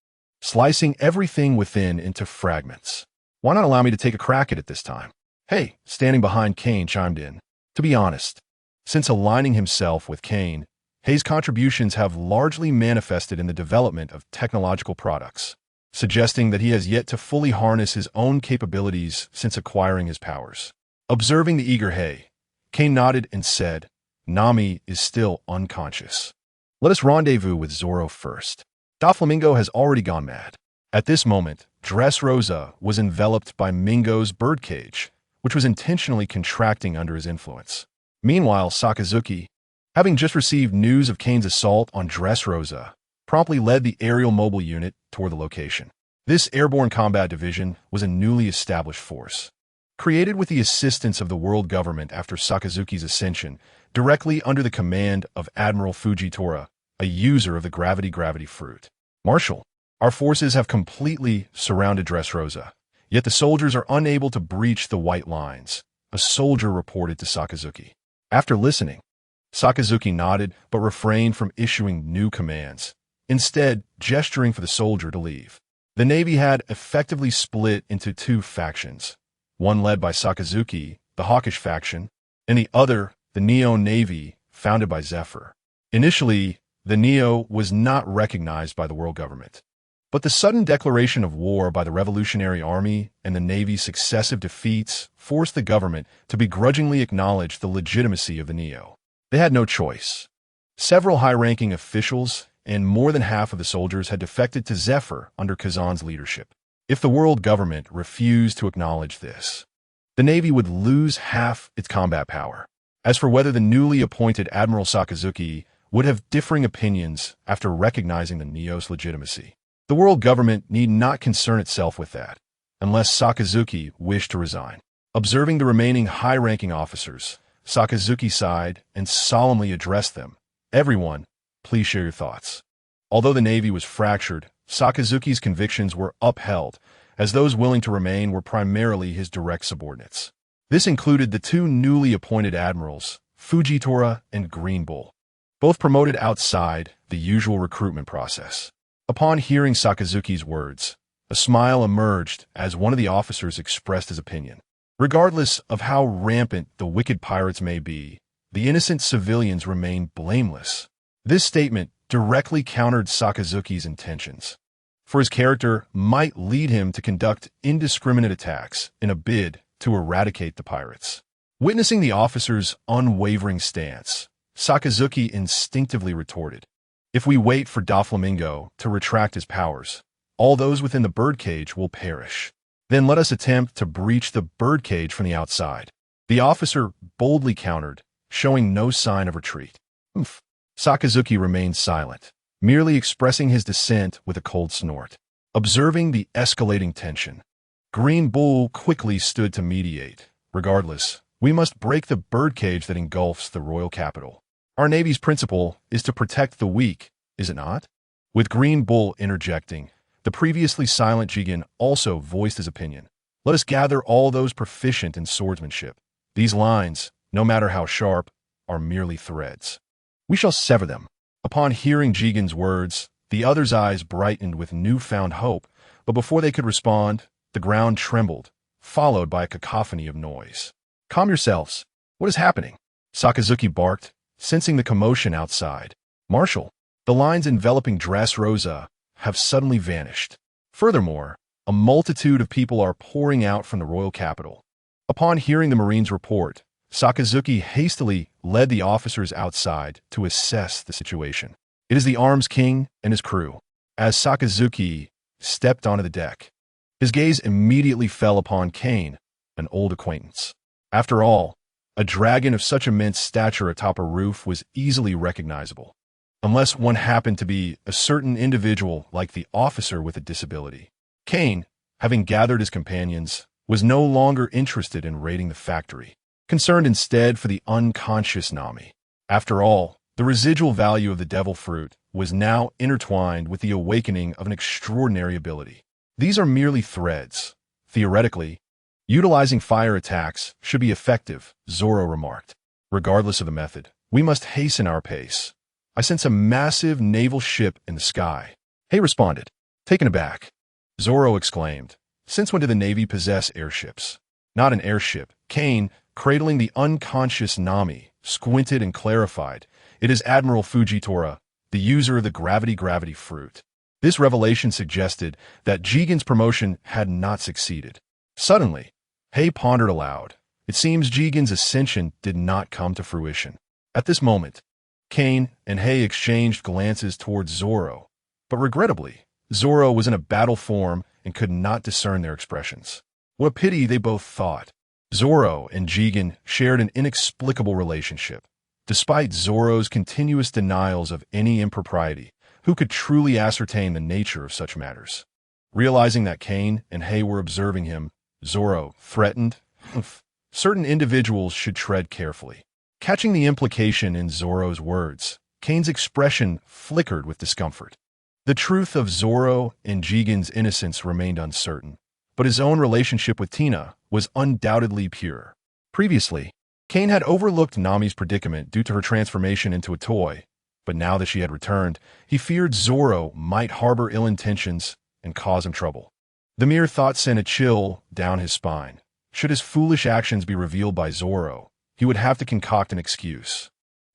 [SPEAKER 1] slicing everything within into fragments. Why not allow me to take a crack at it this time? Hey, standing behind Kane chimed in. To be honest, since aligning himself with Kane, Hei's contributions have largely manifested in the development of technological products, suggesting that he has yet to fully harness his own capabilities since acquiring his powers. Observing the eager Hei, Kane nodded and said, Nami is still unconscious. Let us rendezvous with Zoro first. Doflamingo has already gone mad. At this moment, Dressrosa was enveloped by Mingo's birdcage, which was intentionally contracting under his influence. Meanwhile, Sakazuki, having just received news of Kane's assault on Dressrosa, promptly led the aerial mobile unit toward the location. This airborne combat division was a newly established force, created with the assistance of the world government after Sakazuki's ascension, directly under the command of Admiral Fujitora, a user of the gravity fruit. Marshal, our forces have completely surrounded Dressrosa, yet the soldiers are unable to breach the white lines, a soldier reported to Sakazuki. After listening, Sakazuki nodded but refrained from issuing new commands, instead gesturing for the soldier to leave. The Navy had effectively split into two factions, one led by Sakazuki, the hawkish faction, and the other, the Neo Navy, founded by Zephyr. Initially, the Neo was not recognized by the world government, but the sudden declaration of war by the Revolutionary Army and the Navy's successive defeats forced the government to begrudgingly acknowledge the legitimacy of the Neo. They had no choice. Several high-ranking officials and more than half of the soldiers had defected to Zephyr under Kazan's leadership. If the world government refused to acknowledge this, the Navy would lose half its combat power. As for whether the newly appointed Admiral Sakazuki would have differing opinions after recognizing the Neo's legitimacy, The world government need not concern itself with that, unless Sakazuki wished to resign. Observing the remaining high-ranking officers, Sakazuki sighed and solemnly addressed them. Everyone, please share your thoughts. Although the Navy was fractured, Sakazuki's convictions were upheld, as those willing to remain were primarily his direct subordinates. This included the two newly appointed admirals, Fujitora and Green Bull, both promoted outside the usual recruitment process. Upon hearing Sakazuki's words, a smile emerged as one of the officers expressed his opinion. Regardless of how rampant the wicked pirates may be, the innocent civilians remain blameless. This statement directly countered Sakazuki's intentions, for his character might lead him to conduct indiscriminate attacks in a bid to eradicate the pirates. Witnessing the officer's unwavering stance, Sakazuki instinctively retorted, "If we wait for Doflamingo to retract his powers, all those within the birdcage will perish. Then let us attempt to breach the birdcage from the outside." The officer boldly countered, showing no sign of retreat. Sakazuki remained silent, merely expressing his dissent with a cold snort. Observing the escalating tension, Green Bull quickly stood to mediate. "Regardless, we must break the birdcage that engulfs the royal capital. Our Navy's principle is to protect the weak, is it not?" With Green Bull interjecting, the previously silent Jigen also voiced his opinion. "Let us gather all those proficient in swordsmanship. These lines, no matter how sharp, are merely threads. We shall sever them." Upon hearing Jigen's words, the others' eyes brightened with newfound hope, but before they could respond, the ground trembled, followed by a cacophony of noise. "Calm yourselves. What is happening?" Sakazuki barked, sensing the commotion outside. "Marshal, the lines enveloping Dressrosa have suddenly vanished. Furthermore, a multitude of people are pouring out from the royal capital." Upon hearing the Marine's report, Sakazuki hastily led the officers outside to assess the situation. "It is the Arms King and his crew." As Sakazuki stepped onto the deck, his gaze immediately fell upon Kane, an old acquaintance. After all, a dragon of such immense stature atop a roof was easily recognizable, unless one happened to be a certain individual like the officer with a disability. Kane, having gathered his companions, was no longer interested in raiding the factory, concerned instead for the unconscious Nami. After all, the residual value of the devil fruit was now intertwined with the awakening of an extraordinary ability. These are merely threads. Theoretically, utilizing fire attacks should be effective, Zoro remarked. Regardless of the method, we must hasten our pace. I sense a massive naval ship in the sky. Hay responded, taken aback. Zoro exclaimed, "Since when did the Navy possess airships?" "Not an airship." Kane, cradling the unconscious Nami, squinted and clarified, "It is Admiral Fujitora, the user of the gravity fruit." This revelation suggested that Jigen's promotion had not succeeded. Suddenly, Hay pondered aloud. It seems Jigen's ascension did not come to fruition. At this moment, Kane and Hay exchanged glances towards Zoro, but regrettably, Zoro was in a battle form and could not discern their expressions. What a pity, they both thought. Zoro and Jigen shared an inexplicable relationship. Despite Zoro's continuous denials of any impropriety, who could truly ascertain the nature of such matters? Realizing that Kane and Hay were observing him, Zoro threatened, "Certain individuals should tread carefully." Catching the implication in Zoro's words, Kane's expression flickered with discomfort. The truth of Zoro and Jigen's innocence remained uncertain, but his own relationship with Tina was undoubtedly pure. Previously, Kane had overlooked Nami's predicament due to her transformation into a toy, but now that she had returned, he feared Zoro might harbor ill intentions and cause him trouble. The mere thought sent a chill down his spine. Should his foolish actions be revealed by Zoro, he would have to concoct an excuse,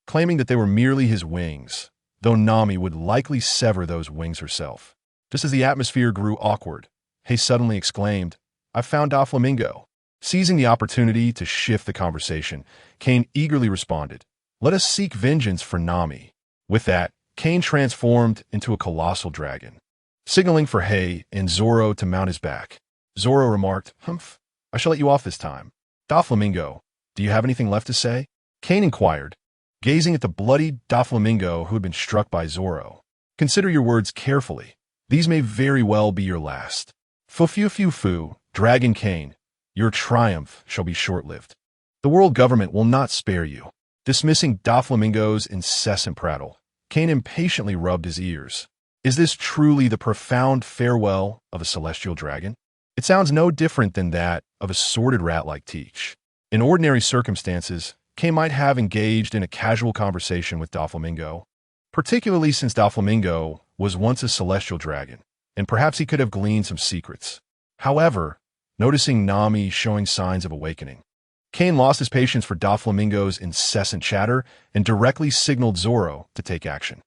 [SPEAKER 1] claiming that they were merely his wings, though Nami would likely sever those wings herself. Just as the atmosphere grew awkward, Hay suddenly exclaimed, "I've found Doflamingo." Seizing the opportunity to shift the conversation, Kane eagerly responded, "Let us seek vengeance for Nami." With that, Kane transformed into a colossal dragon, signaling for Hay and Zoro to mount his back. Zoro remarked, "I shall let you off this time. Doflamingo, do you have anything left to say?" Kane inquired, gazing at the bloody Doflamingo who had been struck by Zoro. "Consider your words carefully. These may very well be your last. Fu, Dragon Kane, your triumph shall be short-lived. The world government will not spare you. Dismissing Doflamingo's incessant prattle, Kane impatiently rubbed his ears. Is this truly the profound farewell of a celestial dragon? It sounds no different than that of a sordid rat like Teach. In ordinary circumstances, Kane might have engaged in a casual conversation with Doflamingo, particularly since Doflamingo was once a celestial dragon, and perhaps he could have gleaned some secrets. However, noticing Nami showing signs of awakening, Kane lost his patience for Doflamingo's incessant chatter and directly signaled Zoro to take action.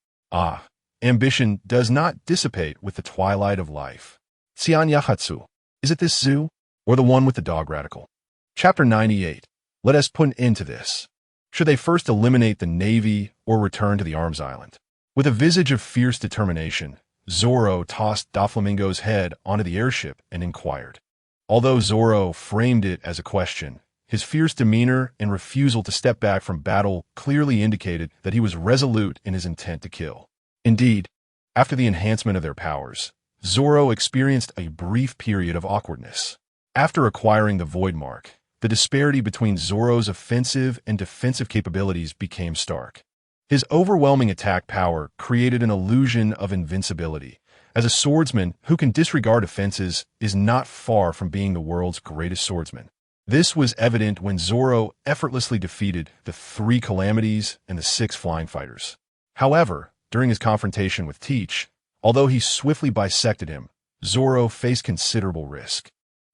[SPEAKER 1] Ambition does not dissipate with the twilight of life. Xian Yahatsu, is it this zoo, or the one with the dog radical? Chapter 98. Let us put an end to this. Should they first eliminate the Navy or return to the Arms Island? With a visage of fierce determination, Zoro tossed Doflamingo's head onto the airship and inquired. Although Zoro framed it as a question, his fierce demeanor and refusal to step back from battle clearly indicated that he was resolute in his intent to kill. Indeed, after the enhancement of their powers, Zoro experienced a brief period of awkwardness. After acquiring the Void Mark, the disparity between Zoro's offensive and defensive capabilities became stark. His overwhelming attack power created an illusion of invincibility, as a swordsman who can disregard offenses is not far from being the world's greatest swordsman. This was evident when Zoro effortlessly defeated the 3 Calamities and the 6 Flying Fighters. However, during his confrontation with Teach, although he swiftly bisected him, Zoro faced considerable risk.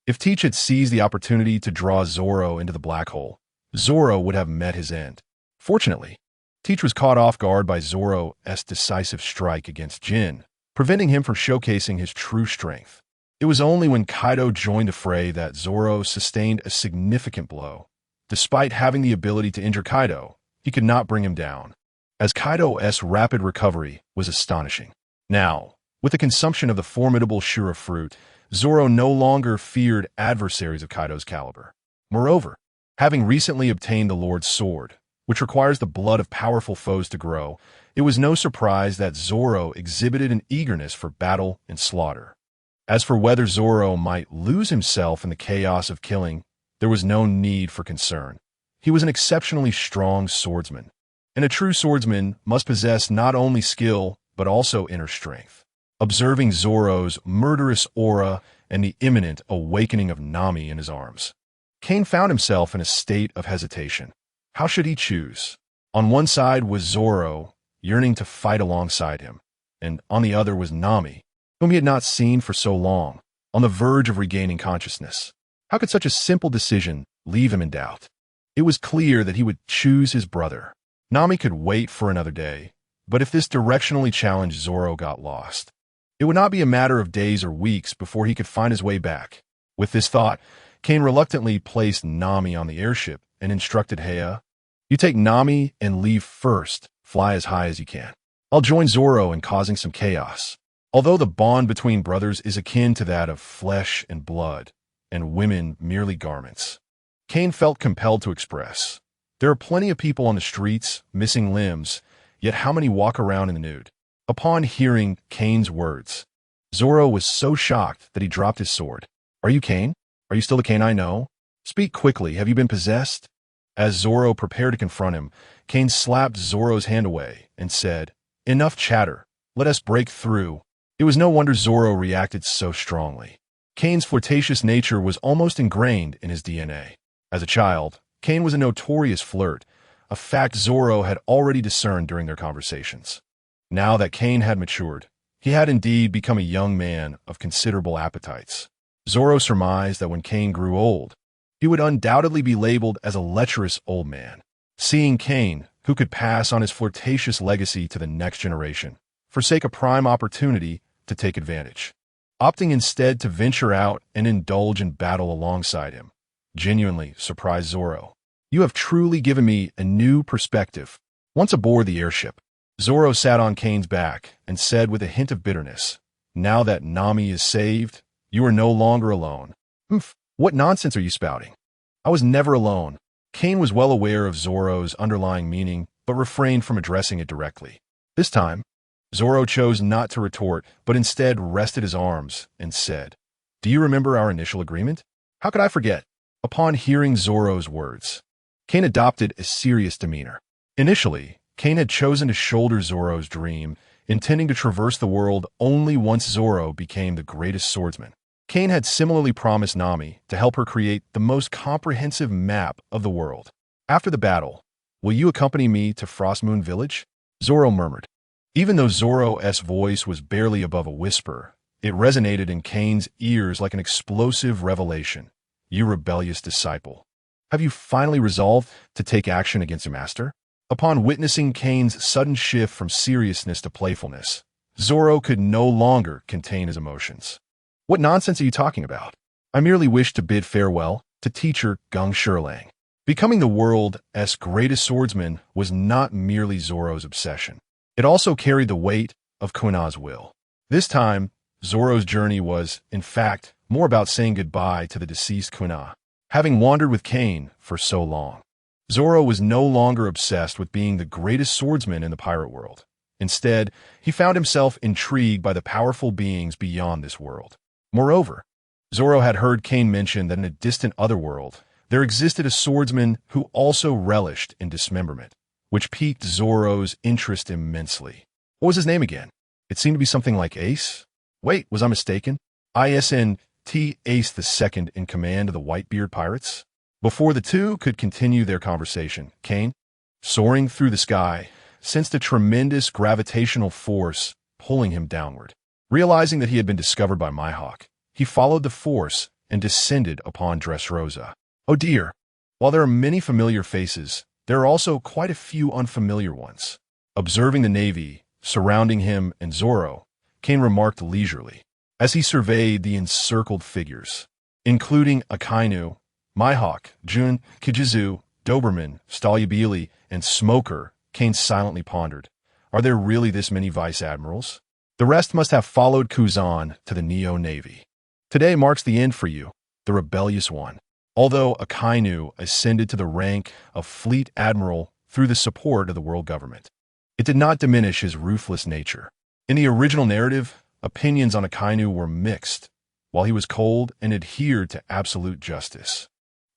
[SPEAKER 1] If Teach had seized the opportunity to draw Zoro into the black hole, Zoro would have met his end. Fortunately, Teach was caught off guard by Zoro's decisive strike against Jin, preventing him from showcasing his true strength. It was only when Kaido joined the fray that Zoro sustained a significant blow. Despite having the ability to injure Kaido, he could not bring him down, as Kaido's rapid recovery was astonishing. Now, with the consumption of the formidable Shura fruit, Zoro no longer feared adversaries of Kaido's caliber. Moreover, having recently obtained the Lord's Sword, which requires the blood of powerful foes to grow, it was no surprise that Zoro exhibited an eagerness for battle and slaughter. As for whether Zoro might lose himself in the chaos of killing, there was no need for concern. He was an exceptionally strong swordsman, and a true swordsman must possess not only skill, but also inner strength. Observing Zoro's murderous aura and the imminent awakening of Nami in his arms, Kane found himself in a state of hesitation. How should he choose? On one side was Zoro, yearning to fight alongside him, and on the other was Nami, whom he had not seen for so long, on the verge of regaining consciousness. How could such a simple decision leave him in doubt? It was clear that he would choose his brother. Nami could wait for another day, but if this directionally challenged Zoro got lost, it would not be a matter of days or weeks before he could find his way back. With this thought, Kane reluctantly placed Nami on the airship and instructed Heya, "You take Nami and leave first, fly as high as you can. I'll join Zoro in causing some chaos." Although the bond between brothers is akin to that of flesh and blood, and women merely garments, Kane felt compelled to express, "There are plenty of people on the streets, missing limbs, yet how many walk around in the nude?" Upon hearing Kane's words, Zoro was so shocked that he dropped his sword. "Are you Kane? Are you still the Kane I know? Speak quickly, have you been possessed?" As Zoro prepared to confront him, Kane slapped Zoro's hand away and said, "Enough chatter, let us break through." It was no wonder Zoro reacted so strongly. Kane's flirtatious nature was almost ingrained in his DNA. As a child, Kane was a notorious flirt, a fact Zoro had already discerned during their conversations. Now that Kane had matured, he had indeed become a young man of considerable appetites. Zoro surmised that when Kane grew old, he would undoubtedly be labeled as a lecherous old man. Seeing Kane, who could pass on his flirtatious legacy to the next generation, forsake a prime opportunity to take advantage, opting instead to venture out and indulge in battle alongside him, genuinely surprised Zoro. "You have truly given me a new perspective." Once aboard the airship, Zoro sat on Kane's back and said with a hint of bitterness, "Now that Nami is saved, you are no longer alone." What nonsense are you spouting? I was never alone." Kane was well aware of Zoro's underlying meaning, but refrained from addressing it directly. This time, Zoro chose not to retort, but instead rested his arms and said, "Do you remember our initial agreement?" "How could I forget?" Upon hearing Zoro's words, Kane adopted a serious demeanor. Initially, Kane had chosen to shoulder Zoro's dream, intending to traverse the world only once Zoro became the greatest swordsman. Kane had similarly promised Nami to help her create the most comprehensive map of the world. After the battle, "Will you accompany me to Frostmoon Village?" Zoro murmured. Even though Zoro's voice was barely above a whisper, it resonated in Kane's ears like an explosive revelation. "You rebellious disciple. Have you finally resolved to take action against your master?" Upon witnessing Kane's sudden shift from seriousness to playfulness, Zoro could no longer contain his emotions. "What nonsense are you talking about? I merely wish to bid farewell to teacher Gung Shirlang." Becoming the world's greatest swordsman was not merely Zoro's obsession. It also carried the weight of Kuna's will. This time, Zoro's journey was, in fact, more about saying goodbye to the deceased Kuna. Having wandered with Kane for so long, Zoro was no longer obsessed with being the greatest swordsman in the pirate world. Instead, he found himself intrigued by the powerful beings beyond this world. Moreover, Zoro had heard Kane mention that in a distant otherworld, there existed a swordsman who also relished in dismemberment, which piqued Zoro's interest immensely. What was his name again? It seemed to be something like Ace? Wait, was I mistaken? ISNT Ace the second in command of the Whitebeard Pirates? Before the two could continue their conversation, Kane, soaring through the sky, sensed a tremendous gravitational force pulling him downward. Realizing that he had been discovered by Mihawk, he followed the force and descended upon Dressrosa. Oh dear! While there are many familiar faces, there are also quite a few unfamiliar ones. Observing the navy surrounding him and Zoro, Kane remarked leisurely, as he surveyed the encircled figures, including Akainu, Mihawk, Jun, Kijizu, Doberman, Stalyabili, and Smoker. Kane silently pondered, "Are there really this many vice admirals? The rest must have followed Kuzan to the Neo Navy. Today marks the end for you, the rebellious one." Although Akainu ascended to the rank of Fleet Admiral through the support of the world government, it did not diminish his ruthless nature. In the original narrative, opinions on Akainu were mixed, while he was cold and adhered to absolute justice.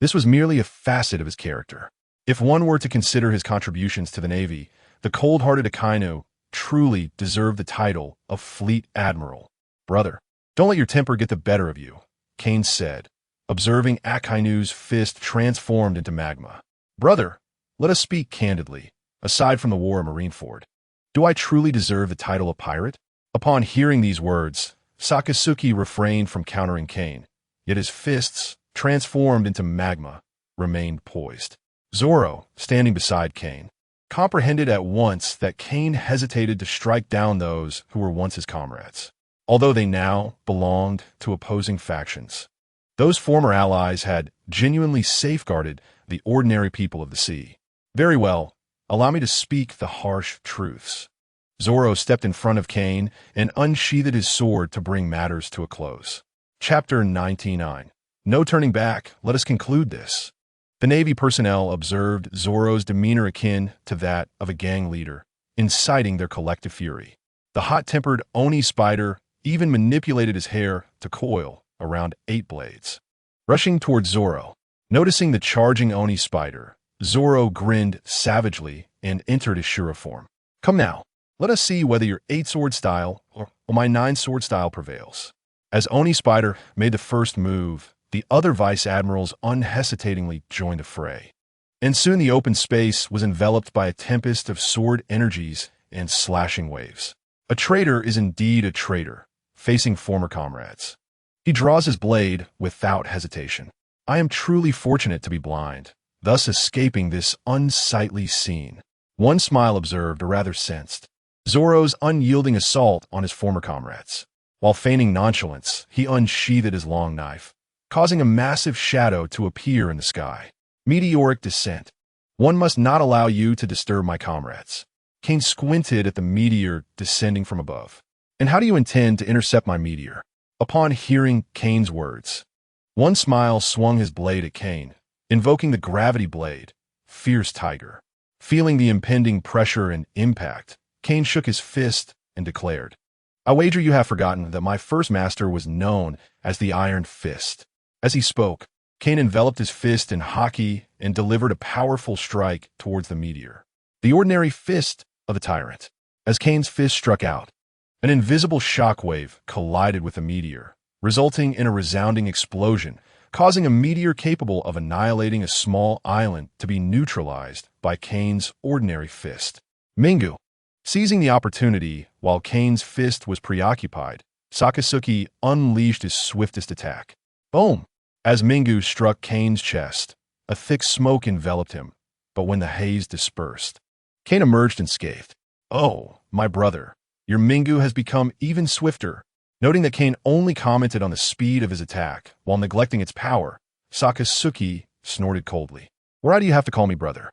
[SPEAKER 1] This was merely a facet of his character. If one were to consider his contributions to the Navy, the cold-hearted Akainu truly deserved the title of Fleet Admiral. "Brother, don't let your temper get the better of you," Kane said, observing Akainu's fist transformed into magma. "Brother, let us speak candidly. Aside from the war of Marineford, do I truly deserve the title of pirate?" Upon hearing these words, Sakasuke refrained from countering Kane, yet his fists, transformed into magma, remained poised. Zoro, standing beside Kane, comprehended at once that Kane hesitated to strike down those who were once his comrades. Although they now belonged to opposing factions, those former allies had genuinely safeguarded the ordinary people of the sea. "Very well, allow me to speak the harsh truths." Zoro stepped in front of Kane and unsheathed his sword to bring matters to a close. Chapter 99. No turning back, let us conclude this. The Navy personnel observed Zoro's demeanor akin to that of a gang leader, inciting their collective fury. The hot-tempered Oni spider even manipulated his hair to coil around 8 blades. Rushing towards Zoro, noticing the charging Oni spider, Zoro grinned savagely and entered his Shura form. "Come now, let us see whether your 8-sword style or my 9-sword style prevails." As Oni Spider made the first move, the other vice admirals unhesitatingly joined the fray. And soon the open space was enveloped by a tempest of sword energies and slashing waves. A traitor is indeed a traitor, facing former comrades. He draws his blade without hesitation. I am truly fortunate to be blind, thus escaping this unsightly scene. One smile observed, or rather sensed, Zoro's unyielding assault on his former comrades. While feigning nonchalance, he unsheathed his long knife, causing a massive shadow to appear in the sky. Meteoric descent. One must not allow you to disturb my comrades. Kane squinted at the meteor descending from above. And how do you intend to intercept my meteor? Upon hearing Kane's words, one smile swung his blade at Kane, invoking the gravity blade, Fierce Tiger. Feeling the impending pressure and impact, Kane shook his fist and declared, "I wager you have forgotten that my first master was known as the Iron Fist." As he spoke, Kane enveloped his fist in haki and delivered a powerful strike towards the meteor. The ordinary fist of the tyrant. As Kane's fist struck out, an invisible shockwave collided with the meteor, resulting in a resounding explosion, causing a meteor capable of annihilating a small island to be neutralized by Kane's ordinary fist. Mingu. Seizing the opportunity while Kane's fist was preoccupied, Sakasuke unleashed his swiftest attack. Boom! As Mingu struck Kane's chest, a thick smoke enveloped him, but when the haze dispersed, Kane emerged unscathed. "Oh, my brother, your Mingu has become even swifter." Noting that Kane only commented on the speed of his attack while neglecting its power, Sakasuke snorted coldly. "Why do you have to call me brother?"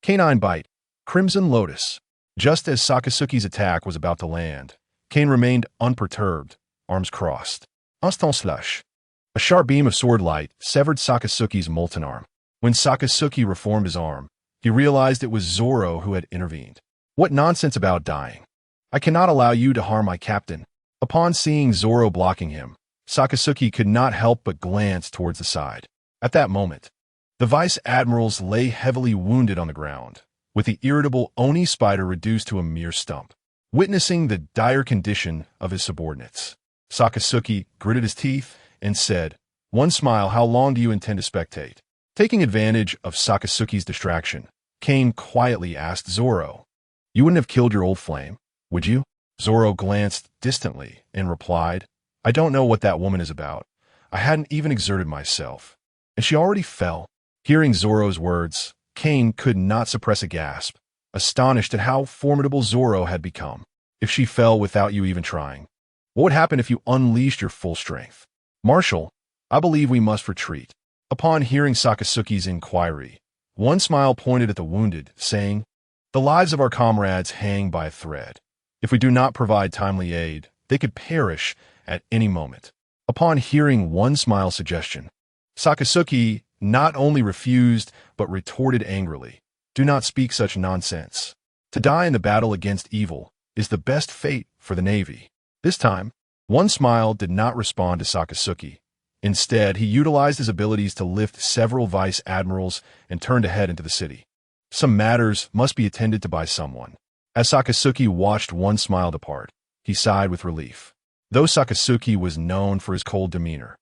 [SPEAKER 1] Canine Bite. Crimson Lotus. Just as Sakasuke's attack was about to land, Kane remained unperturbed, arms crossed. Instant slash. A sharp beam of sword light severed Sakasuke's molten arm. When Sakasuke reformed his arm, he realized it was Zoro who had intervened. "What nonsense about dying? I cannot allow you to harm my captain." Upon seeing Zoro blocking him, Sakasuke could not help but glance towards the side. At that moment, the vice admirals lay heavily wounded on the ground, with the irritable Oni spider reduced to a mere stump. Witnessing the dire condition of his subordinates, Sakasuke gritted his teeth and said, "One smile, how long do you intend to spectate?" Taking advantage of Sakasuke's distraction, Kane quietly asked Zoro, "You wouldn't have killed your old flame, would you?" Zoro glanced distantly and replied, "I don't know what that woman is about. I hadn't even exerted myself, and she already fell." Hearing Zoro's words, Kane could not suppress a gasp, astonished at how formidable Zoro had become. "If she fell without you even trying, what would happen if you unleashed your full strength?" "Marshal, I believe we must retreat." Upon hearing Sakasuke's inquiry, One Smile pointed at the wounded, saying, "The lives of our comrades hang by a thread. If we do not provide timely aid, they could perish at any moment." Upon hearing One Smile's suggestion, Sakasuke not only refused but retorted angrily, "Do not speak such nonsense. To die in the battle against evil is the best fate for the Navy." This time, One Smile did not respond to Sakasuke. Instead, he utilized his abilities to lift several vice admirals and turned to head into the city. Some matters must be attended to by someone. As Sakasuke watched One Smile depart, he sighed with relief. Though Sakasuke was known for his cold demeanor,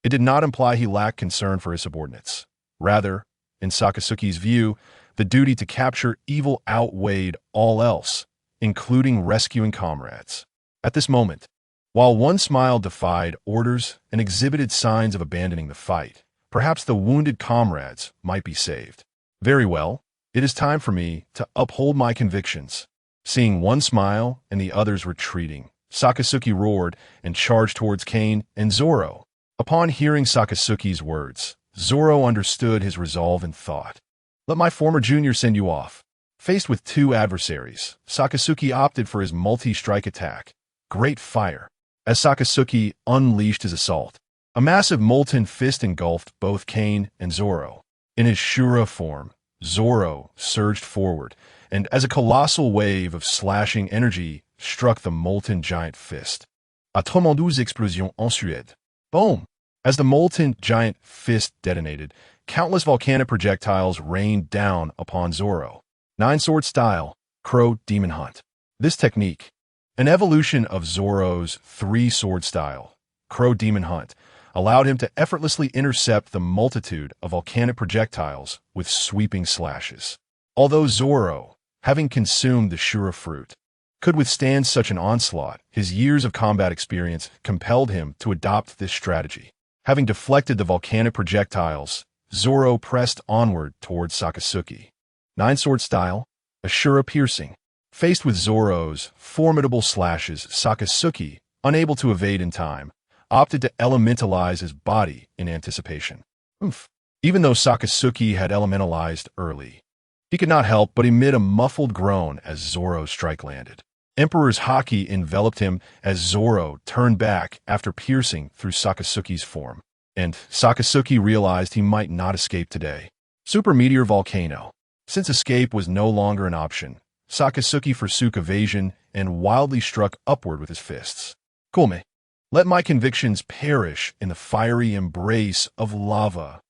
[SPEAKER 1] it did not imply he lacked concern for his subordinates. Rather, in Sakasuke's view, the duty to capture evil outweighed all else, including rescuing comrades. At this moment, while One Smile defied orders and exhibited signs of abandoning the fight, perhaps the wounded comrades might be saved. "Very well, it is time for me to uphold my convictions." Seeing One Smile and the others retreating, Sakasuke roared and charged towards Kane and Zoro. Upon hearing Sakasuke's words, Zoro understood his resolve and thought, "Let my former junior send you off." Faced with two adversaries, Sakasuke opted for his multi-strike attack, Great Fire. As Sakasuke unleashed his assault, a massive molten fist engulfed both Kane and Zoro. In his Shura form, Zoro surged forward, and as a colossal wave of slashing energy struck the molten giant fist, a tremendeuse explosion ensued. Boom! As the molten giant fist detonated, countless volcanic projectiles rained down upon Zoro. Nine-sword style, Crow Demon Hunt. This technique, an evolution of Zoro's three-sword style, Crow Demon Hunt, allowed him to effortlessly intercept the multitude of volcanic projectiles with sweeping slashes. Although Zoro, having consumed the Shura fruit, could withstand such an onslaught, his years of combat experience compelled him to adopt this strategy. Having deflected the volcanic projectiles, Zoro pressed onward towards Sakasuke. Nine-sword style, Ashura Piercing. Faced with Zoro's formidable slashes, Sakasuke, unable to evade in time, opted to elementalize his body in anticipation. Oof. Even though Sakasuke had elementalized early, he could not help but emit a muffled groan as Zoro's strike landed. Emperor's haki enveloped him as Zoro turned back after piercing through Sakasuke's form, and Sakasuke realized he might not escape today. Super Meteor Volcano. Since escape was no longer an option, Sakasuke forsook evasion and wildly struck upward with his fists. Kulme, let my convictions perish in the fiery embrace of lava.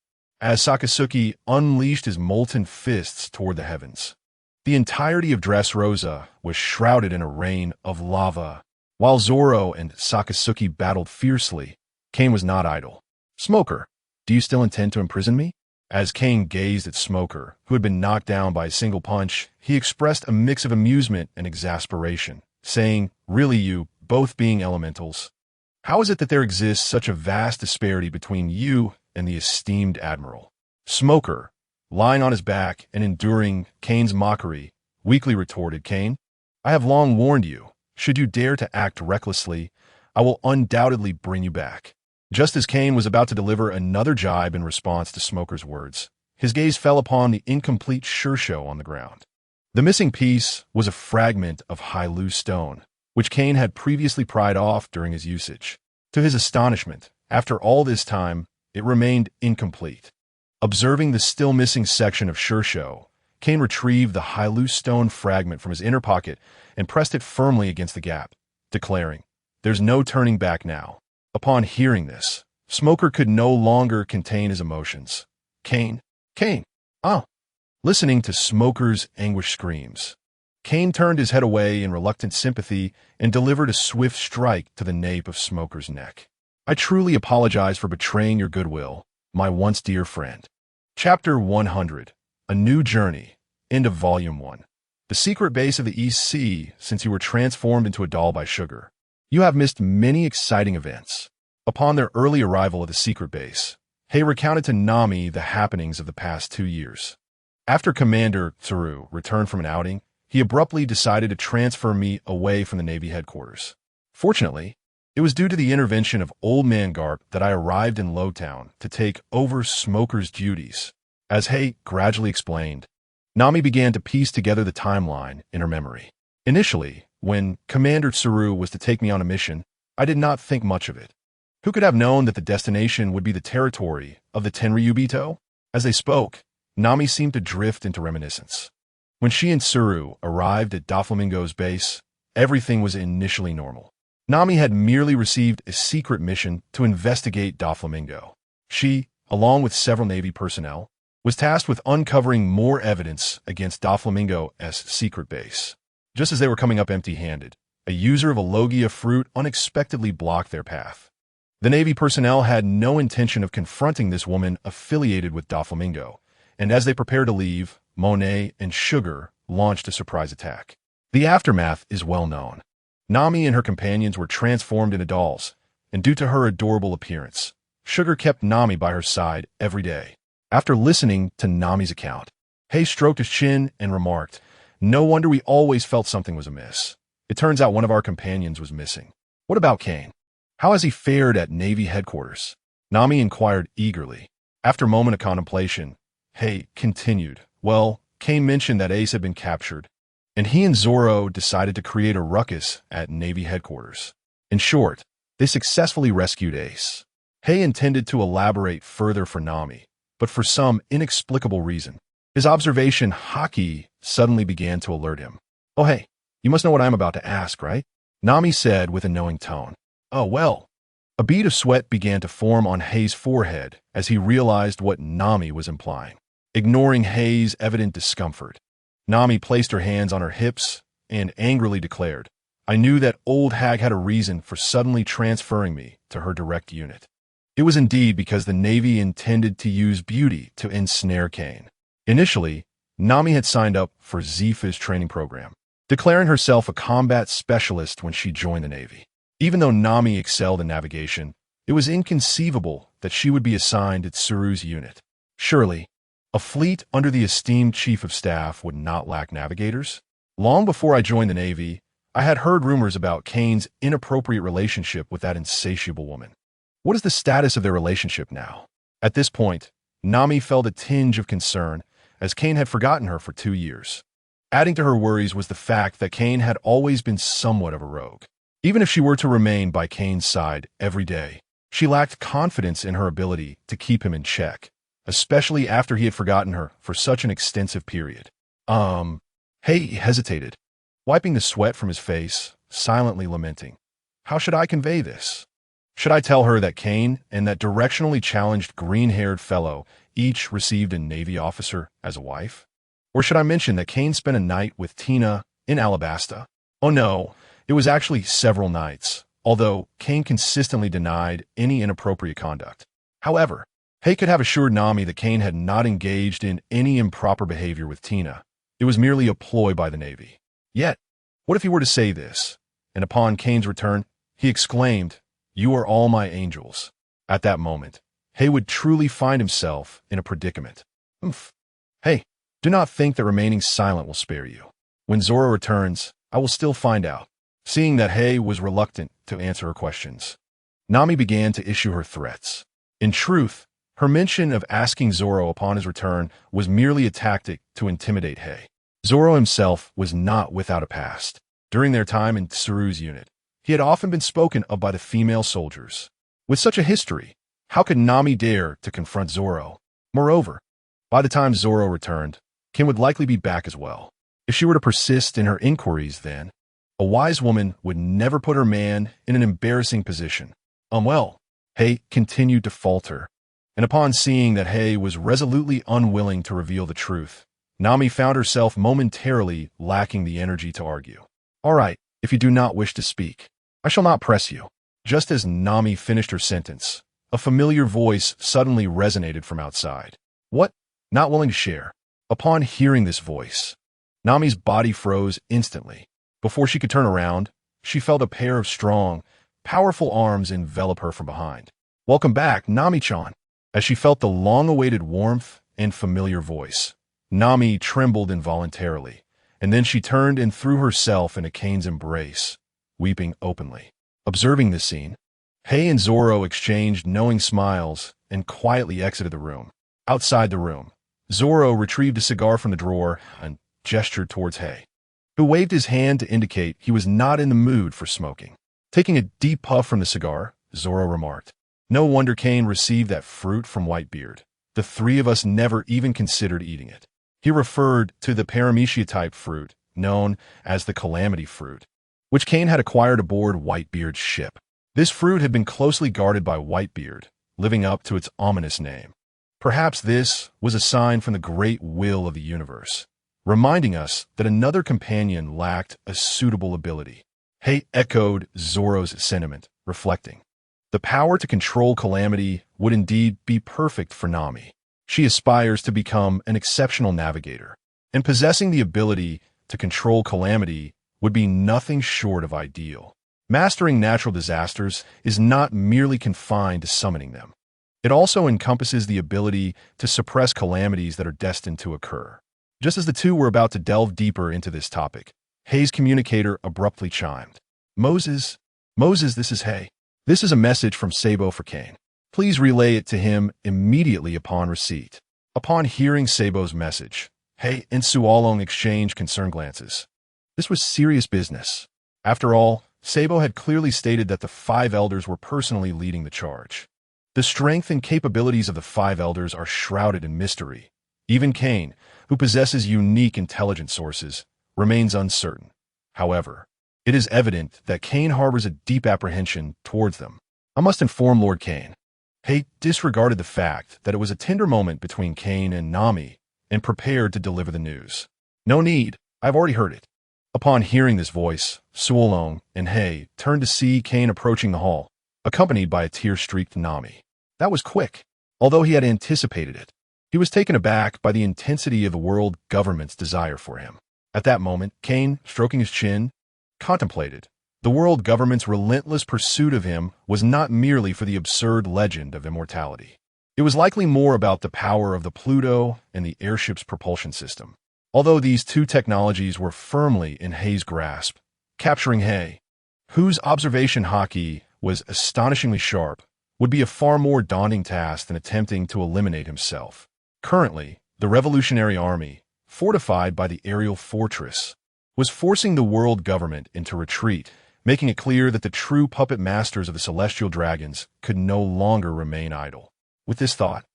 [SPEAKER 1] As Sakasuke unleashed his molten fists toward the heavens, the entirety of Dressrosa was shrouded in a rain of lava. While Zoro and Sakasuke battled fiercely, Kane was not idle. Smoker, do you still intend to imprison me? As Kane gazed at Smoker, who had been knocked down by a single punch, he expressed a mix of amusement and exasperation, saying, really you, both being elementals. How is it that there exists such a vast disparity between you and the esteemed admiral? Smoker, lying on his back and enduring Kane's mockery, weakly retorted, Kane, I have long warned you, should you dare to act recklessly, I will undoubtedly bring you back. Just as Kane was about to deliver another jibe in response to Smoker's words, his gaze fell upon the incomplete Shirsho on the ground. The missing piece was a fragment of Hailu stone, which Kane had previously pried off during his usage. To his astonishment, after all this time, it remained incomplete. Observing the still missing section of Shirsho, Kane retrieved the Hailu stone fragment from his inner pocket and pressed it firmly against the gap, declaring, there's no turning back now. Upon hearing this, Smoker could no longer contain his emotions. Kane, ah! Listening to Smoker's anguished screams, Kane turned his head away in reluctant sympathy and delivered a swift strike to the nape of Smoker's neck. I truly apologize for betraying your goodwill, my once dear friend. Chapter 100, A New Journey, end of Volume 1. The secret base of the East Sea since you were transformed into a doll by Sugar. You have missed many exciting events. Upon their early arrival at the secret base, Hei recounted to Nami the happenings of the past 2 years. After Commander Tsuru returned from an outing, he abruptly decided to transfer me away from the Navy headquarters. Fortunately, it was due to the intervention of Old Man Garp that I arrived in Lowtown to take over Smoker's duties. As Hei gradually explained, Nami began to piece together the timeline in her memory. Initially, when Commander Tsuru was to take me on a mission, I did not think much of it. Who could have known that the destination would be the territory of the Tenryubito? As they spoke, Nami seemed to drift into reminiscence. When she and Tsuru arrived at Doflamingo's base, everything was initially normal. Nami had merely received a secret mission to investigate Doflamingo. She, along with several Navy personnel, was tasked with uncovering more evidence against Doflamingo's secret base. Just as they were coming up empty-handed, a user of a Logia fruit unexpectedly blocked their path. The Navy personnel had no intention of confronting this woman affiliated with Doflamingo, and as they prepared to leave, Monet and Sugar launched a surprise attack. The aftermath is well known. Nami and her companions were transformed into dolls, and due to her adorable appearance, Sugar kept Nami by her side every day. After listening to Nami's account, Hei stroked his chin and remarked, no wonder we always felt something was amiss. It turns out one of our companions was missing. What about Kane? How has he fared at Navy headquarters? Nami inquired eagerly. After a moment of contemplation, Hei continued, well, Kane mentioned that Ace had been captured, and he and Zoro decided to create a ruckus at Navy headquarters. In short, they successfully rescued Ace. Hei intended to elaborate further for Nami, but for some inexplicable reason, his observation Haki suddenly began to alert him. Oh hey, you must know what I'm about to ask, right? Nami said with a knowing tone. Oh well. A bead of sweat began to form on Hei's forehead as he realized what Nami was implying. Ignoring Hei's evident discomfort, Nami placed her hands on her hips and angrily declared, I knew that old hag had a reason for suddenly transferring me to her direct unit. It was indeed because the Navy intended to use beauty to ensnare Kane. Initially, Nami had signed up for Zifa's training program, declaring herself a combat specialist when she joined the Navy. Even though Nami excelled in navigation, it was inconceivable that she would be assigned to Tsuru's unit. Surely, a fleet under the esteemed chief of staff would not lack navigators. Long before I joined the Navy, I had heard rumors about Kane's inappropriate relationship with that insatiable woman. What is the status of their relationship now? At this point, Nami felt a tinge of concern, as Kane had forgotten her for 2 years. Adding to her worries was the fact that Kane had always been somewhat of a rogue. Even if she were to remain by Kane's side every day, she lacked confidence in her ability to keep him in check, especially after he had forgotten her for such an extensive period. Hay hesitated, wiping the sweat from his face, silently lamenting. How should I convey this? Should I tell her that Kane and that directionally challenged green-haired fellow each received a Navy officer as a wife? Or should I mention that Kane spent a night with Tina in Alabasta? Oh no, it was actually several nights, although Kane consistently denied any inappropriate conduct. However, Hay could have assured Nami that Kane had not engaged in any improper behavior with Tina. It was merely a ploy by the Navy. Yet, what if he were to say this? And upon Kane's return, he exclaimed, "You are all my angels." At that moment, Hay would truly find himself in a predicament. Oomph. Hey, do not think that remaining silent will spare you. When Zoro returns, I will still find out. Seeing that Hay was reluctant to answer her questions, Nami began to issue her threats. In truth, her mention of asking Zoro upon his return was merely a tactic to intimidate Hay. Zoro himself was not without a past. During their time in Tsuru's unit, he had often been spoken of by the female soldiers. With such a history, how could Nami dare to confront Zoro? Moreover, by the time Zoro returned, Kim would likely be back as well. If she were to persist in her inquiries then, a wise woman would never put her man in an embarrassing position. Well, Hay continued to falter, and upon seeing that Hay was resolutely unwilling to reveal the truth, Nami found herself momentarily lacking the energy to argue. All right, if you do not wish to speak, I shall not press you. Just as Nami finished her sentence, a familiar voice suddenly resonated from outside. What? Not willing to share? Upon hearing this voice, Nami's body froze instantly. Before she could turn around, she felt a pair of strong, powerful arms envelop her from behind. Welcome back, Nami-chan. As she felt the long-awaited warmth and familiar voice, Nami trembled involuntarily, and then she turned and threw herself into Kane's embrace, weeping openly. Observing this scene, Hay and Zoro exchanged knowing smiles and quietly exited the room. Outside the room, Zoro retrieved a cigar from the drawer and gestured towards Hay, who waved his hand to indicate he was not in the mood for smoking. Taking a deep puff from the cigar, Zoro remarked, "No wonder Kane received that fruit from Whitebeard. The three of us never even considered eating it." He referred to the paramecia-type fruit, known as the calamity fruit, which Kane had acquired aboard Whitebeard's ship. This fruit had been closely guarded by Whitebeard, living up to its ominous name. Perhaps this was a sign from the great will of the universe, reminding us that another companion lacked a suitable ability. Hay echoed Zoro's sentiment, reflecting, the power to control calamity would indeed be perfect for Nami. She aspires to become an exceptional navigator, and possessing the ability to control calamity would be nothing short of ideal. Mastering natural disasters is not merely confined to summoning them. It also encompasses the ability to suppress calamities that are destined to occur. Just as the two were about to delve deeper into this topic, Hay's communicator abruptly chimed. Moses, this is Hay. This is a message from Sabo for Kane. Please relay it to him immediately upon receipt." Upon hearing Sabo's message, Hay and Sualong exchanged concerned glances. This was serious business. After all, Sabo had clearly stated that the five elders were personally leading the charge. The strength and capabilities of the five elders are shrouded in mystery. Even Kane, who possesses unique intelligence sources, remains uncertain. However, it is evident that Kane harbors a deep apprehension towards them. I must inform Lord Kane. Hay disregarded the fact that it was a tender moment between Kane and Nami and prepared to deliver the news. No need, I've already heard it. Upon hearing this voice, Suolong and Hay turned to see Kane approaching the hall, accompanied by a tear-streaked Nami. That was quick, although he had anticipated it. He was taken aback by the intensity of the world government's desire for him. At that moment, Kane, stroking his chin, contemplated. The world government's relentless pursuit of him was not merely for the absurd legend of immortality. It was likely more about the power of the Pluto and the airship's propulsion system. Although these two technologies were firmly in Hay's grasp, capturing Hay, whose observation haki was astonishingly sharp, would be a far more daunting task than attempting to eliminate himself. Currently, the Revolutionary Army, fortified by the aerial fortress, was forcing the world government into retreat, making it clear that the true puppet masters of the celestial dragons could no longer remain idle. With this thought,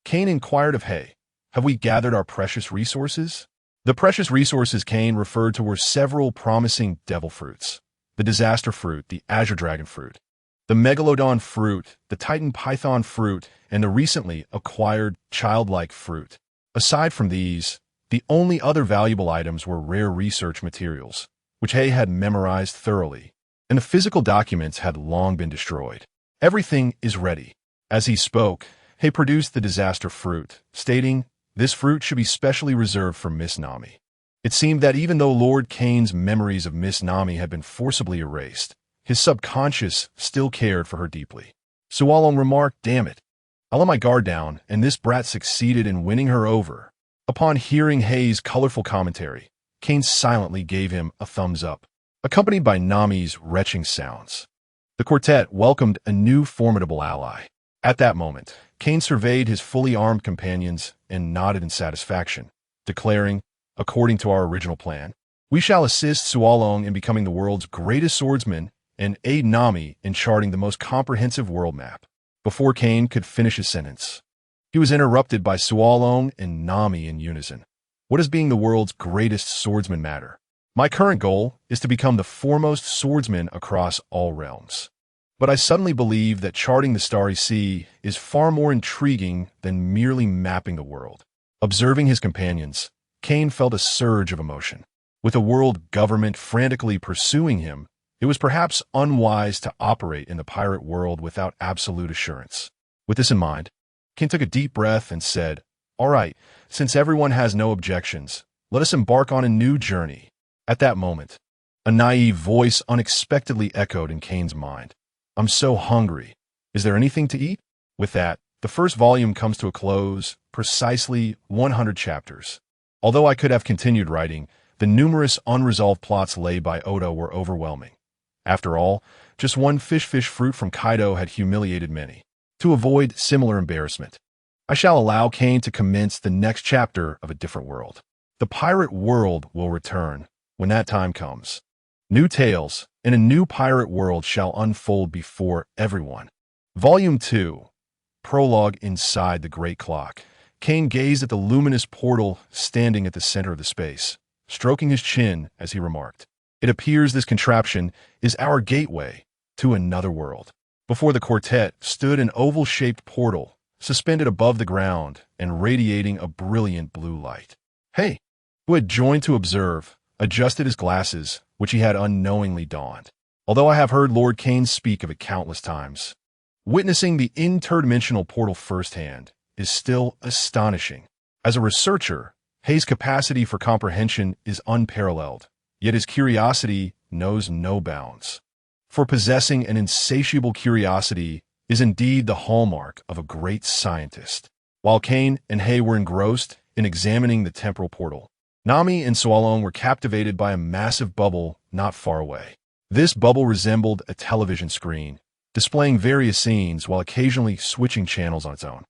[SPEAKER 1] Kane inquired of Hay, "Have we gathered our precious resources?" The precious resources Kane referred to were several promising devil fruits: the disaster fruit, the azure dragon fruit, the megalodon fruit, the titan python fruit, and the recently acquired childlike fruit. Aside from these, the only other valuable items were rare research materials, which Hay had memorized thoroughly, and the physical documents had long been destroyed. Everything is ready. As he spoke, Hay produced the disaster fruit, stating, "This fruit should be specially reserved for Miss Nami." It seemed that even though Lord Kane's memories of Miss Nami had been forcibly erased, his subconscious still cared for her deeply. Sualong remarked, "Damn it. I let my guard down, and this brat succeeded in winning her over." Upon hearing Hay's colorful commentary, Kane silently gave him a thumbs up, accompanied by Nami's retching sounds. The quartet welcomed a new formidable ally. At that moment, Kane surveyed his fully armed companions and nodded in satisfaction, declaring, "According to our original plan, we shall assist Sualong in becoming the world's greatest swordsman and aid Nami in charting the most comprehensive world map." Before Kane could finish his sentence, he was interrupted by Sualong and Nami in unison. "What does being the world's greatest swordsman matter? My current goal is to become the foremost swordsman across all realms. But I suddenly believe that charting the Starry Sea is far more intriguing than merely mapping the world." Observing his companions, Kane felt a surge of emotion. With a world government frantically pursuing him, it was perhaps unwise to operate in the pirate world without absolute assurance. With this in mind, Kane took a deep breath and said, "All right, since everyone has no objections, let us embark on a new journey." At that moment, a naive voice unexpectedly echoed in Kane's mind. "I'm so hungry. Is there anything to eat?" With that, the first volume comes to a close, precisely 100 chapters. Although I could have continued writing, the numerous unresolved plots laid by Oda were overwhelming. After all, just one fish fruit from Kaido had humiliated many. To avoid similar embarrassment, I shall allow Kane to commence the next chapter of a different world. The pirate world will return when that time comes. New tales in a new pirate world shall unfold before everyone. Volume 2, Prologue. Inside the Great Clock, Kane gazed at the luminous portal standing at the center of the space, stroking his chin as he remarked, "It appears this contraption is our gateway to another world." Before the quartet stood an oval-shaped portal, suspended above the ground and radiating a brilliant blue light. Hay, who had joined to observe, adjusted his glasses, which he had unknowingly donned. Although I have heard Lord Kane speak of it countless times, witnessing the interdimensional portal firsthand is still astonishing. As a researcher, Hay's capacity for comprehension is unparalleled, yet his curiosity knows no bounds. For possessing an insatiable curiosity is indeed the hallmark of a great scientist. While Kane and Hay were engrossed in examining the temporal portal, Nami and Sualong were captivated by a massive bubble not far away. This bubble resembled a television screen, displaying various scenes while occasionally switching channels on its own.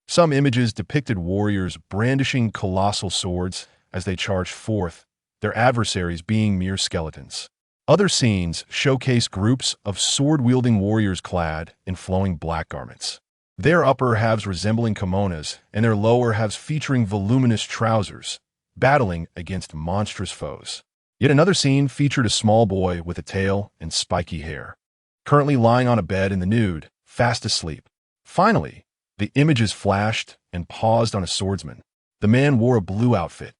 [SPEAKER 1] Some images depicted warriors brandishing colossal swords as they charged forth, their adversaries being mere skeletons. Other scenes showcased groups of sword-wielding warriors clad in flowing black garments, their upper halves resembling kimonos and their lower halves featuring voluminous trousers, battling against monstrous foes. Yet another scene featured a small boy with a tail and spiky hair, currently lying on a bed in the nude, fast asleep. Finally, the images flashed and paused on a swordsman. The man wore a blue outfit,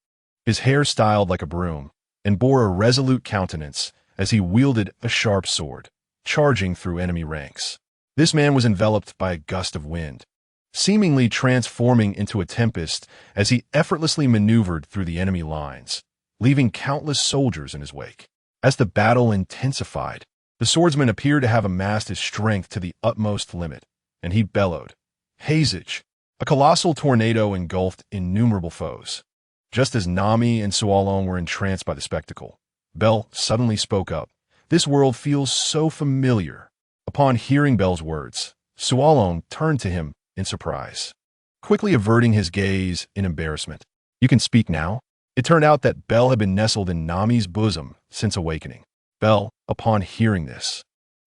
[SPEAKER 1] his hair styled like a broom, and bore a resolute countenance as he wielded a sharp sword, charging through enemy ranks. This man was enveloped by a gust of wind, seemingly transforming into a tempest as he effortlessly maneuvered through the enemy lines, leaving countless soldiers in his wake. As the battle intensified, the swordsman appeared to have amassed his strength to the utmost limit, and he bellowed, "Hazage!" A colossal tornado engulfed innumerable foes. Just as Nami and Sualong were entranced by the spectacle, Bell suddenly spoke up. "This world feels so familiar." Upon hearing Bell's words, Sualong turned to him in surprise, quickly averting his gaze in embarrassment. "You can speak now?" It turned out that Bell had been nestled in Nami's bosom since awakening. Bell, upon hearing this,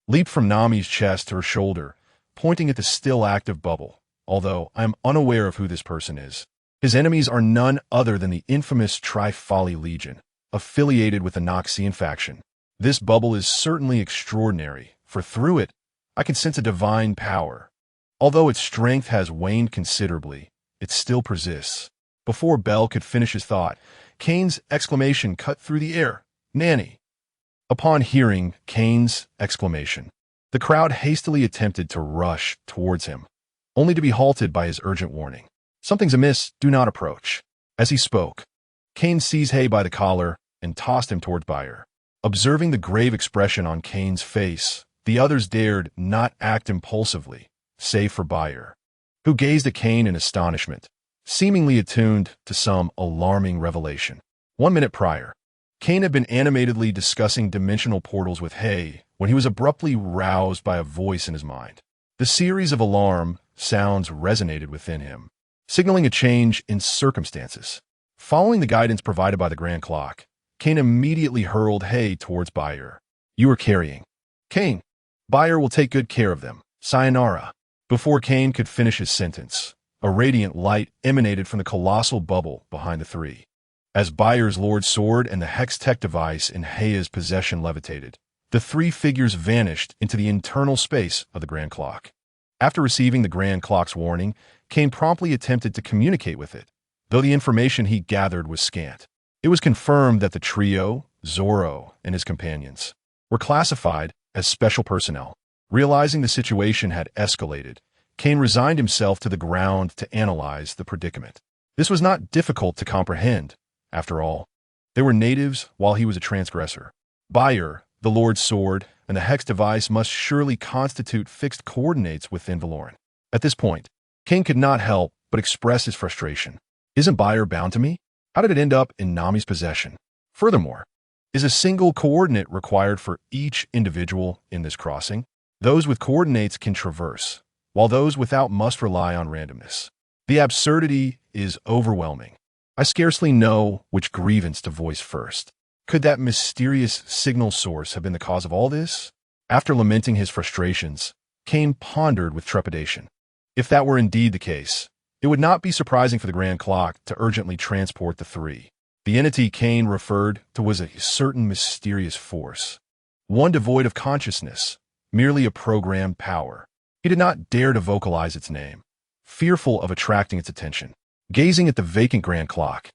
[SPEAKER 1] leaped from Nami's chest to her shoulder, pointing at the still active bubble. "Although I am unaware of who this person is, His enemies are none other than the infamous Tri-Folly Legion, affiliated with the Noxian faction. This bubble is certainly extraordinary, for through it, I can sense a divine power. Although its strength has waned considerably, it still persists. Before Bell could finish his thought, Kane's exclamation cut through the air. "Nanny!" Upon hearing Kane's exclamation, the crowd hastily attempted to rush towards him, only to be halted by his urgent warning. "Something's amiss, do not approach." As he spoke, Kane seized Hay by the collar and tossed him towards Bayer. Observing the grave expression on Kane's face, the others dared not act impulsively, save for Bayer, who gazed at Kane in astonishment, seemingly attuned to some alarming revelation. 1 minute prior, Kane had been animatedly discussing dimensional portals with Hay when he was abruptly roused by a voice in his mind. The series of alarm sounds resonated within him, signaling a change in circumstances. Following the guidance provided by the grand clock, Kane immediately hurled Hay towards Bayer. "You are carrying." "Kane, Bayer will take good care of them. Sayonara." Before Kane could finish his sentence, a radiant light emanated from the colossal bubble behind the three. As Bayer's Lord Sword and the Hex-Tech device in Hay's possession levitated, the three figures vanished into the internal space of the grand clock. After receiving the grand clock's warning, Kane promptly attempted to communicate with it, though the information he gathered was scant. It was confirmed that the trio, Zoro and his companions, were classified as special personnel. Realizing the situation had escalated, Kane resigned himself to the ground to analyze the predicament. This was not difficult to comprehend. After all, they were natives while he was a transgressor. Bayer, the Lord's Sword, and the Hex device must surely constitute fixed coordinates within Valoran. At this point, Kane could not help but express his frustration. Isn't Bayer bound to me? How did it end up in Nami's possession? Furthermore, is a single coordinate required for each individual in this crossing? Those with coordinates can traverse, while those without must rely on randomness. The absurdity is overwhelming. I scarcely know which grievance to voice first. Could that mysterious signal source have been the cause of all this? After lamenting his frustrations, Kane pondered with trepidation. If that were indeed the case, it would not be surprising for the grand clock to urgently transport the three. The entity Kane referred to was a certain mysterious force, one devoid of consciousness, merely a programmed power. He did not dare to vocalize its name, fearful of attracting its attention. Gazing at the vacant grand clock,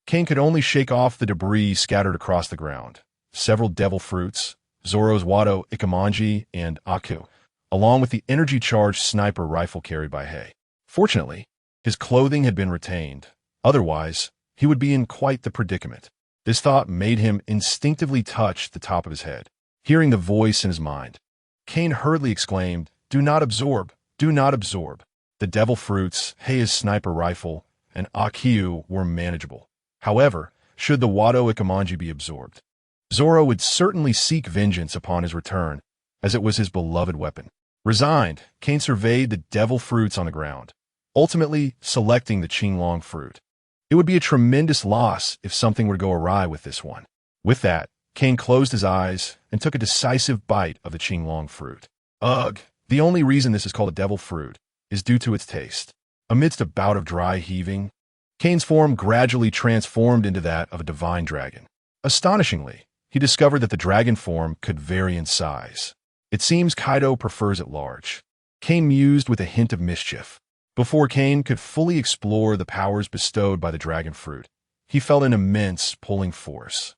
[SPEAKER 1] Kane could only shake off the debris scattered across the ground. Several devil fruits, Zoro's Wado Ikamanji and Aku, along with the energy-charged sniper rifle carried by Hay. Fortunately, his clothing had been retained. Otherwise, he would be in quite the predicament. This thought made him instinctively touch the top of his head. Hearing the voice in his mind, Kane hurriedly exclaimed, "Do not absorb, do not absorb." The devil fruits, Hay's sniper rifle, and Akiu were manageable. However, should the Wado Ikamanji be absorbed, Zoro would certainly seek vengeance upon his return, as it was his beloved weapon. Resigned, Kane surveyed the devil fruits on the ground, ultimately selecting the Qinglong fruit. It would be a tremendous loss if something were to go awry with this one. With that, Kane closed his eyes and took a decisive bite of the Qinglong fruit. Ugh! The only reason this is called a devil fruit is due to its taste. Amidst a bout of dry heaving, Kane's form gradually transformed into that of a divine dragon. Astonishingly, he discovered that the dragon form could vary in size. It seems Kaido prefers it large. Kane mused with a hint of mischief. Before Kane could fully explore the powers bestowed by the dragon fruit, he felt an immense pulling force.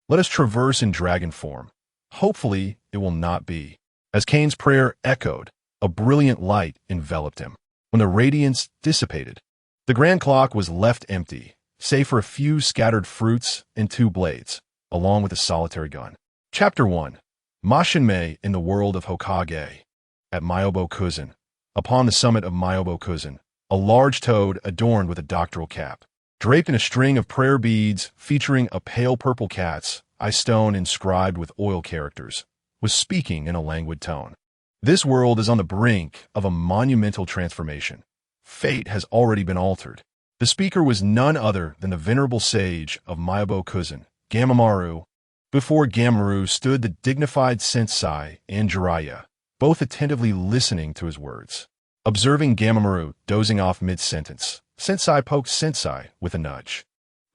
[SPEAKER 1] Let us traverse in dragon form. Hopefully, it will not be. As Kane's prayer echoed, a brilliant light enveloped him. When the radiance dissipated, the grand clock was left empty, save for a few scattered fruits and 2 blades, along with a solitary gun. Chapter 1. Mashinmei in the world of Hokage. At Myobo-Kuzan. Upon the summit of Myobo-Kuzan, a large toad adorned with a doctoral cap, draped in a string of prayer beads featuring a pale purple cat's eye stone inscribed with oil characters, was speaking in a languid tone. This world is on the brink of a monumental transformation. Fate has already been altered. The speaker was none other than the venerable sage of Myobo-Kuzan, Gamamaru. Before Gamamaru stood the dignified sensei and Jiraiya, both attentively listening to his words. Observing Gamamaru dozing off mid-sentence, Sensei poked Sensei with a nudge.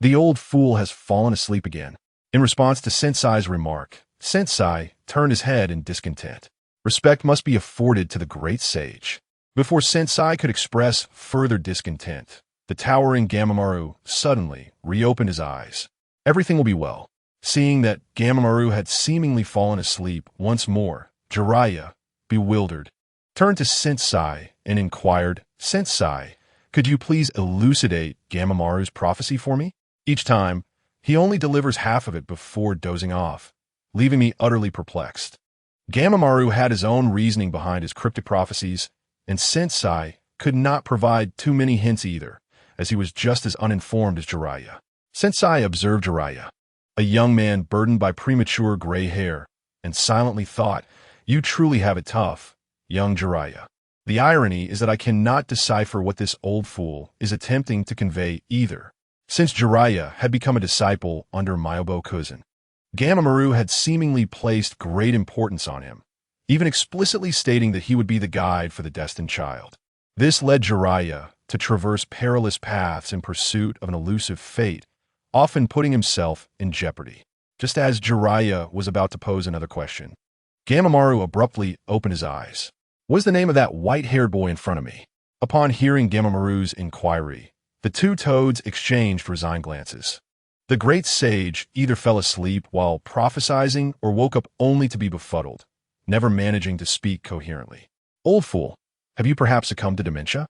[SPEAKER 1] The old fool has fallen asleep again. In response to Sensei's remark, Sensei turned his head in discontent. Respect must be afforded to the great sage. Before Sensei could express further discontent, the towering Gamamaru suddenly reopened his eyes. Everything will be well. Seeing that Gamamaru had seemingly fallen asleep once more, Jiraiya, bewildered, turned to Sensei and inquired, Sensei, could you please elucidate Gamamaru's prophecy for me? Each time, he only delivers half of it before dozing off, leaving me utterly perplexed. Gamamaru had his own reasoning behind his cryptic prophecies, and Sensei could not provide too many hints either, as he was just as uninformed as Jiraiya. Sensei observed Jiraiya, a young man burdened by premature gray hair, and silently thought, you truly have it tough, young Jiraiya. The irony is that I cannot decipher what this old fool is attempting to convey either. Since Jiraiya had become a disciple under Myobo Kuzan, Gamamaru had seemingly placed great importance on him, even explicitly stating that he would be the guide for the destined child. This led Jiraiya to traverse perilous paths in pursuit of an elusive fate, often putting himself in jeopardy. Just as Jiraiya was about to pose another question, Gamamaru abruptly opened his eyes. What is the name of that white-haired boy in front of me? Upon hearing Gamamaru's inquiry, the two toads exchanged resigned glances. The great sage either fell asleep while prophesizing or woke up only to be befuddled, never managing to speak coherently. Old fool, have you perhaps succumbed to dementia?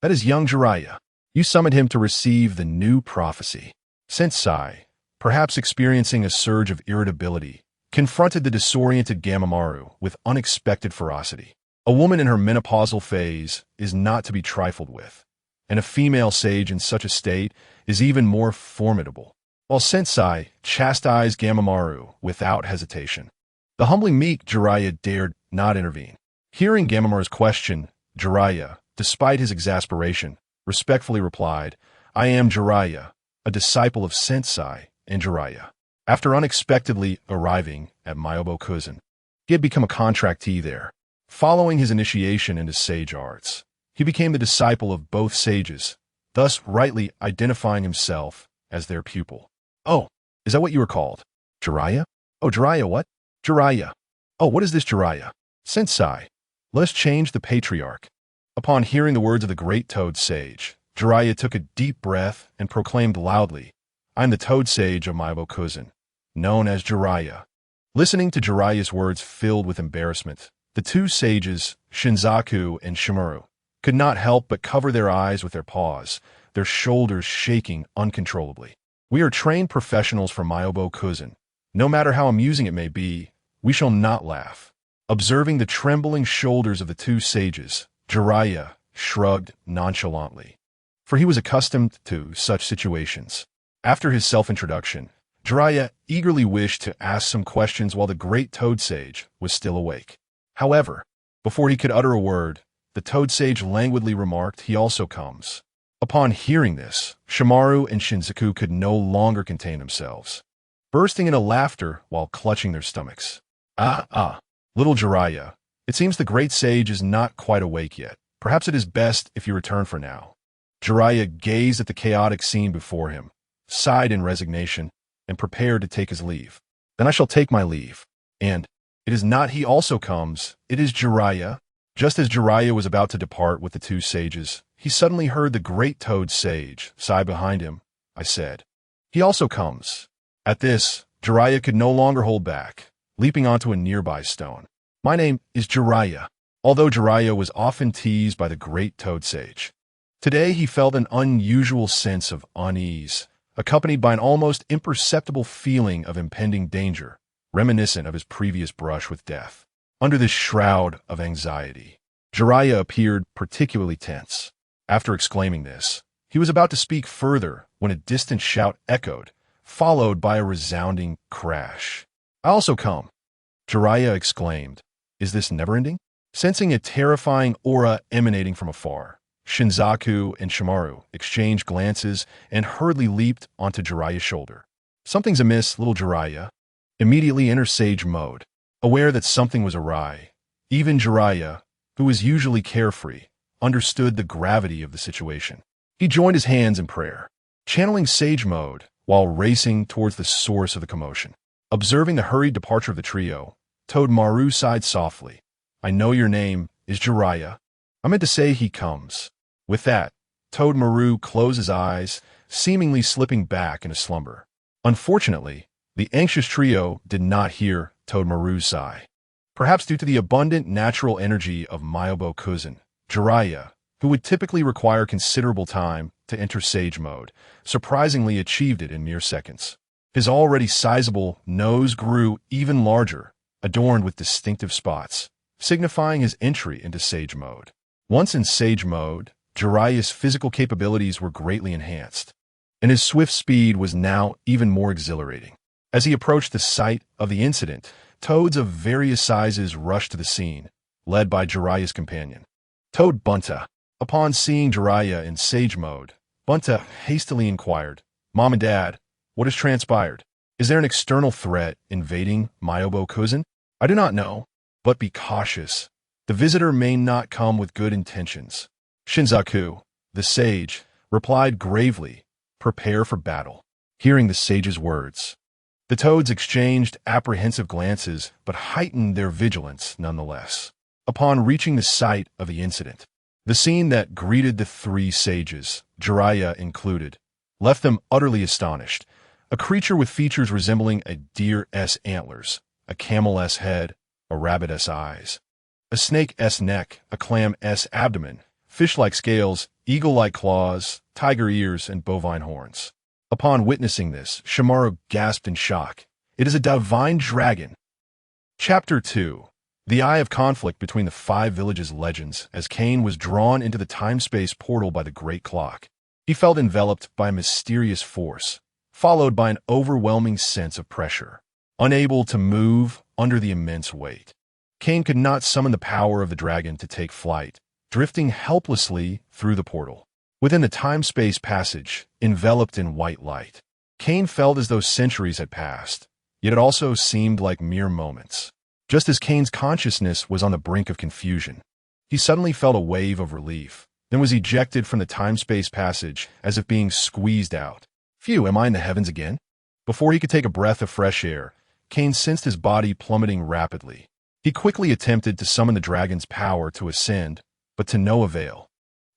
[SPEAKER 1] That is young Jiraiya. You summoned him to receive the new prophecy. Sensei, perhaps experiencing a surge of irritability, confronted the disoriented Gamamaru with unexpected ferocity. A woman in her menopausal phase is not to be trifled with, and a female sage in such a state is even more formidable. While Sensei chastised Gamamaru without hesitation, the humbly meek Jiraiya dared not intervene. Hearing Gamamaru's question, Jiraiya, despite his exasperation, respectfully replied, I am Jiraiya, a disciple of Sensei and Jiraiya. After unexpectedly arriving at Myobo Kuzan, he had become a contractee there. Following his initiation into sage arts, he became the disciple of both sages, thus rightly identifying himself as their pupil. Oh, is that what you were called? Jiraiya? Oh, Jiraiya what? Jiraiya. Oh, what is this Jiraiya? Sensei, let us change the patriarch. Upon hearing the words of the great toad sage, Jiraiya took a deep breath and proclaimed loudly, I am the toad sage of Myobo Kuzan, known as Jiraiya. Listening to Jiraiya's words filled with embarrassment, the two sages, Shinzaku and Shimuru, could not help but cover their eyes with their paws, their shoulders shaking uncontrollably. We are trained professionals from Myobo Kuzan. No matter how amusing it may be, we shall not laugh. Observing the trembling shoulders of the two sages, Jiraiya shrugged nonchalantly, for he was accustomed to such situations. After his self-introduction, Jiraiya eagerly wished to ask some questions while the great toad sage was still awake. However, before he could utter a word, the toad sage languidly remarked, he also comes. Upon hearing this, Shimaru and Shinzaku could no longer contain themselves, bursting into laughter while clutching their stomachs. Little Jiraiya, it seems the great sage is not quite awake yet. Perhaps it is best if you return for now. Jiraiya gazed at the chaotic scene before him, sighed in resignation, and prepared to take his leave. Then I shall take my leave. And it is not he also comes, it is Jiraiya. Just as Jiraiya was about to depart with the two sages, he suddenly heard the great toad sage sigh behind him. I said, he also comes. At this, Jiraiya could no longer hold back, leaping onto a nearby stone. My name is Jiraiya. Although Jiraiya was often teased by the great toad sage, today he felt an unusual sense of unease, accompanied by an almost imperceptible feeling of impending danger, reminiscent of his previous brush with death. Under this shroud of anxiety, Jiraiya appeared particularly tense. After exclaiming this, he was about to speak further when a distant shout echoed, followed by a resounding crash. I also come, Jiraiya exclaimed. Is this never-ending? Sensing a terrifying aura emanating from afar, Shinzaku and Shimaru exchanged glances and hurriedly leaped onto Jiraiya's shoulder. Something's amiss, little Jiraiya. Immediately enter sage mode. Aware that something was awry, even Jiraiya, who was usually carefree, understood the gravity of the situation. He joined his hands in prayer, channeling sage mode while racing towards the source of the commotion. Observing the hurried departure of the trio, Toad Maru sighed softly. I know your name is Jiraiya. I meant to say he comes. With that, Toad Maru closed his eyes, seemingly slipping back into slumber. Unfortunately, the anxious trio did not hear Toad Maru's sigh. Perhaps due to the abundant natural energy of Myobo Kuzan, Jiraiya, who would typically require considerable time to enter Sage mode, surprisingly achieved it in mere seconds. His already sizable nose grew even larger, adorned with distinctive spots, signifying his entry into Sage mode. Once in Sage mode, Jiraiya's physical capabilities were greatly enhanced, and his swift speed was now even more exhilarating. As he approached the site of the incident, toads of various sizes rushed to the scene, led by Jiraiya's companion, Toad Bunta. Upon seeing Jiraiya in Sage mode, Bunta hastily inquired, Mom and Dad, what has transpired? Is there an external threat invading Myobo Kuzan? I do not know, but be cautious. The visitor may not come with good intentions. Shinzaku, the sage, replied gravely, prepare for battle. Hearing the sage's words, the toads exchanged apprehensive glances but heightened their vigilance nonetheless. Upon reaching the site of the incident, the scene that greeted the three sages, Jiraiya included, left them utterly astonished. A creature with features resembling a deer's antlers, a camel's head, a rabbit's eyes, a snake's neck, a clam's abdomen, fish-like scales, eagle-like claws, tiger ears, and bovine horns. Upon witnessing this, Shimaru gasped in shock. It is a divine dragon. Chapter 2. The Eye of Conflict between the Five Villages legends as Kane was drawn into the time-space portal by the Great Clock. He felt enveloped by a mysterious force, followed by an overwhelming sense of pressure. Unable to move under the immense weight, Kane could not summon the power of the dragon to take flight, drifting helplessly through the portal. Within the time-space passage, enveloped in white light, Kane felt as though centuries had passed, yet it also seemed like mere moments. Just as Kane's consciousness was on the brink of confusion, he suddenly felt a wave of relief, then was ejected from the time-space passage as if being squeezed out. Phew, am I in the heavens again? Before he could take a breath of fresh air, Kane sensed his body plummeting rapidly. He quickly attempted to summon the dragon's power to ascend, but to no avail.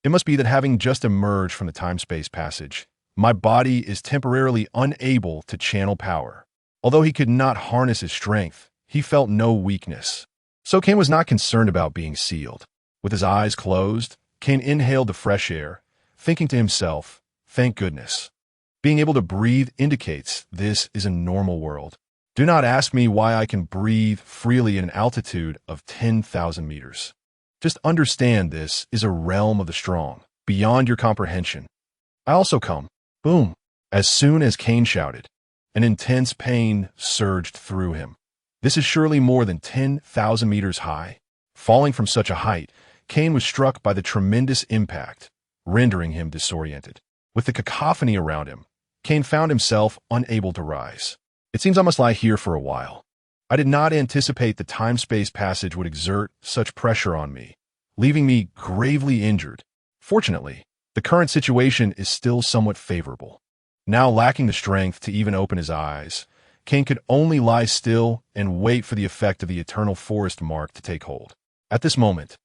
[SPEAKER 1] It must be that having just emerged from the time-space passage, my body is temporarily unable to channel power. Although he could not harness his strength, he felt no weakness. So Kane was not concerned about being sealed. With his eyes closed, Kane inhaled the fresh air, thinking to himself, thank goodness. Being able to breathe indicates this is a normal world. Do not ask me why I can breathe freely at an altitude of 10,000 meters. Just understand this is a realm of the strong, beyond your comprehension. I also come. Boom. As soon as Kane shouted, an intense pain surged through him. This is surely more than 10,000 meters high. Falling from such a height, Kane was struck by the tremendous impact, rendering him disoriented. With the cacophony around him, Kane found himself unable to rise. It seems I must lie here for a while. I did not anticipate the time-space passage would exert such pressure on me, leaving me gravely injured. Fortunately, the current situation is still somewhat favorable. Now lacking the strength to even open his eyes, Kane could only lie still and wait for the effect of the eternal forest mark to take hold. At this moment,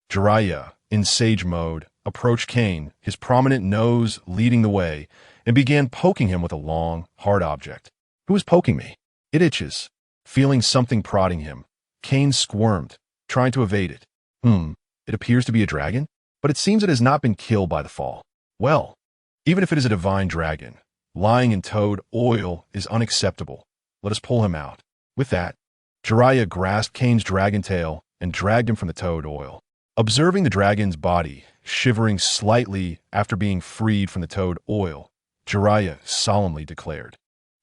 [SPEAKER 1] Jiraiya, in sage mode, approached Kane, his prominent nose leading the way, and began poking him with a long, hard object. Who is poking me? It itches. Feeling something prodding him, Kane squirmed, trying to evade it. It appears to be a dragon, but it seems it has not been killed by the fall. Well, even if it is a divine dragon, lying in toad oil is unacceptable. Let us pull him out. With that, Jiraiya grasped Kane's dragon tail and dragged him from the toad oil. Observing the dragon's body, shivering slightly after being freed from the toad oil, Jiraiya solemnly declared,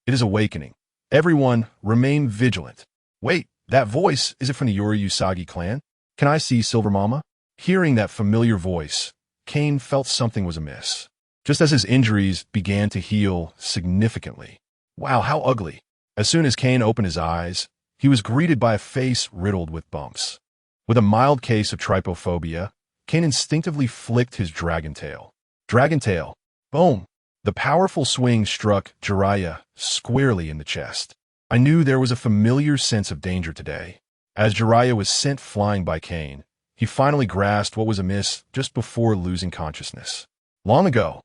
[SPEAKER 1] "It is awakening. Everyone, remain vigilant." Wait, that voice, is it from the Yori Usagi clan? Can I see Silver Mama? Hearing that familiar voice, Kane felt something was amiss, just as his injuries began to heal significantly. Wow, how ugly. As soon as Kane opened his eyes, he was greeted by a face riddled with bumps. With a mild case of trypophobia, Kane instinctively flicked his dragon tail, Dragon tail. Boom. The powerful swing struck Jiraiya squarely in the chest. I knew there was a familiar sense of danger today. As Jiraiya was sent flying by Kane, he finally grasped what was amiss just before losing consciousness. Long ago,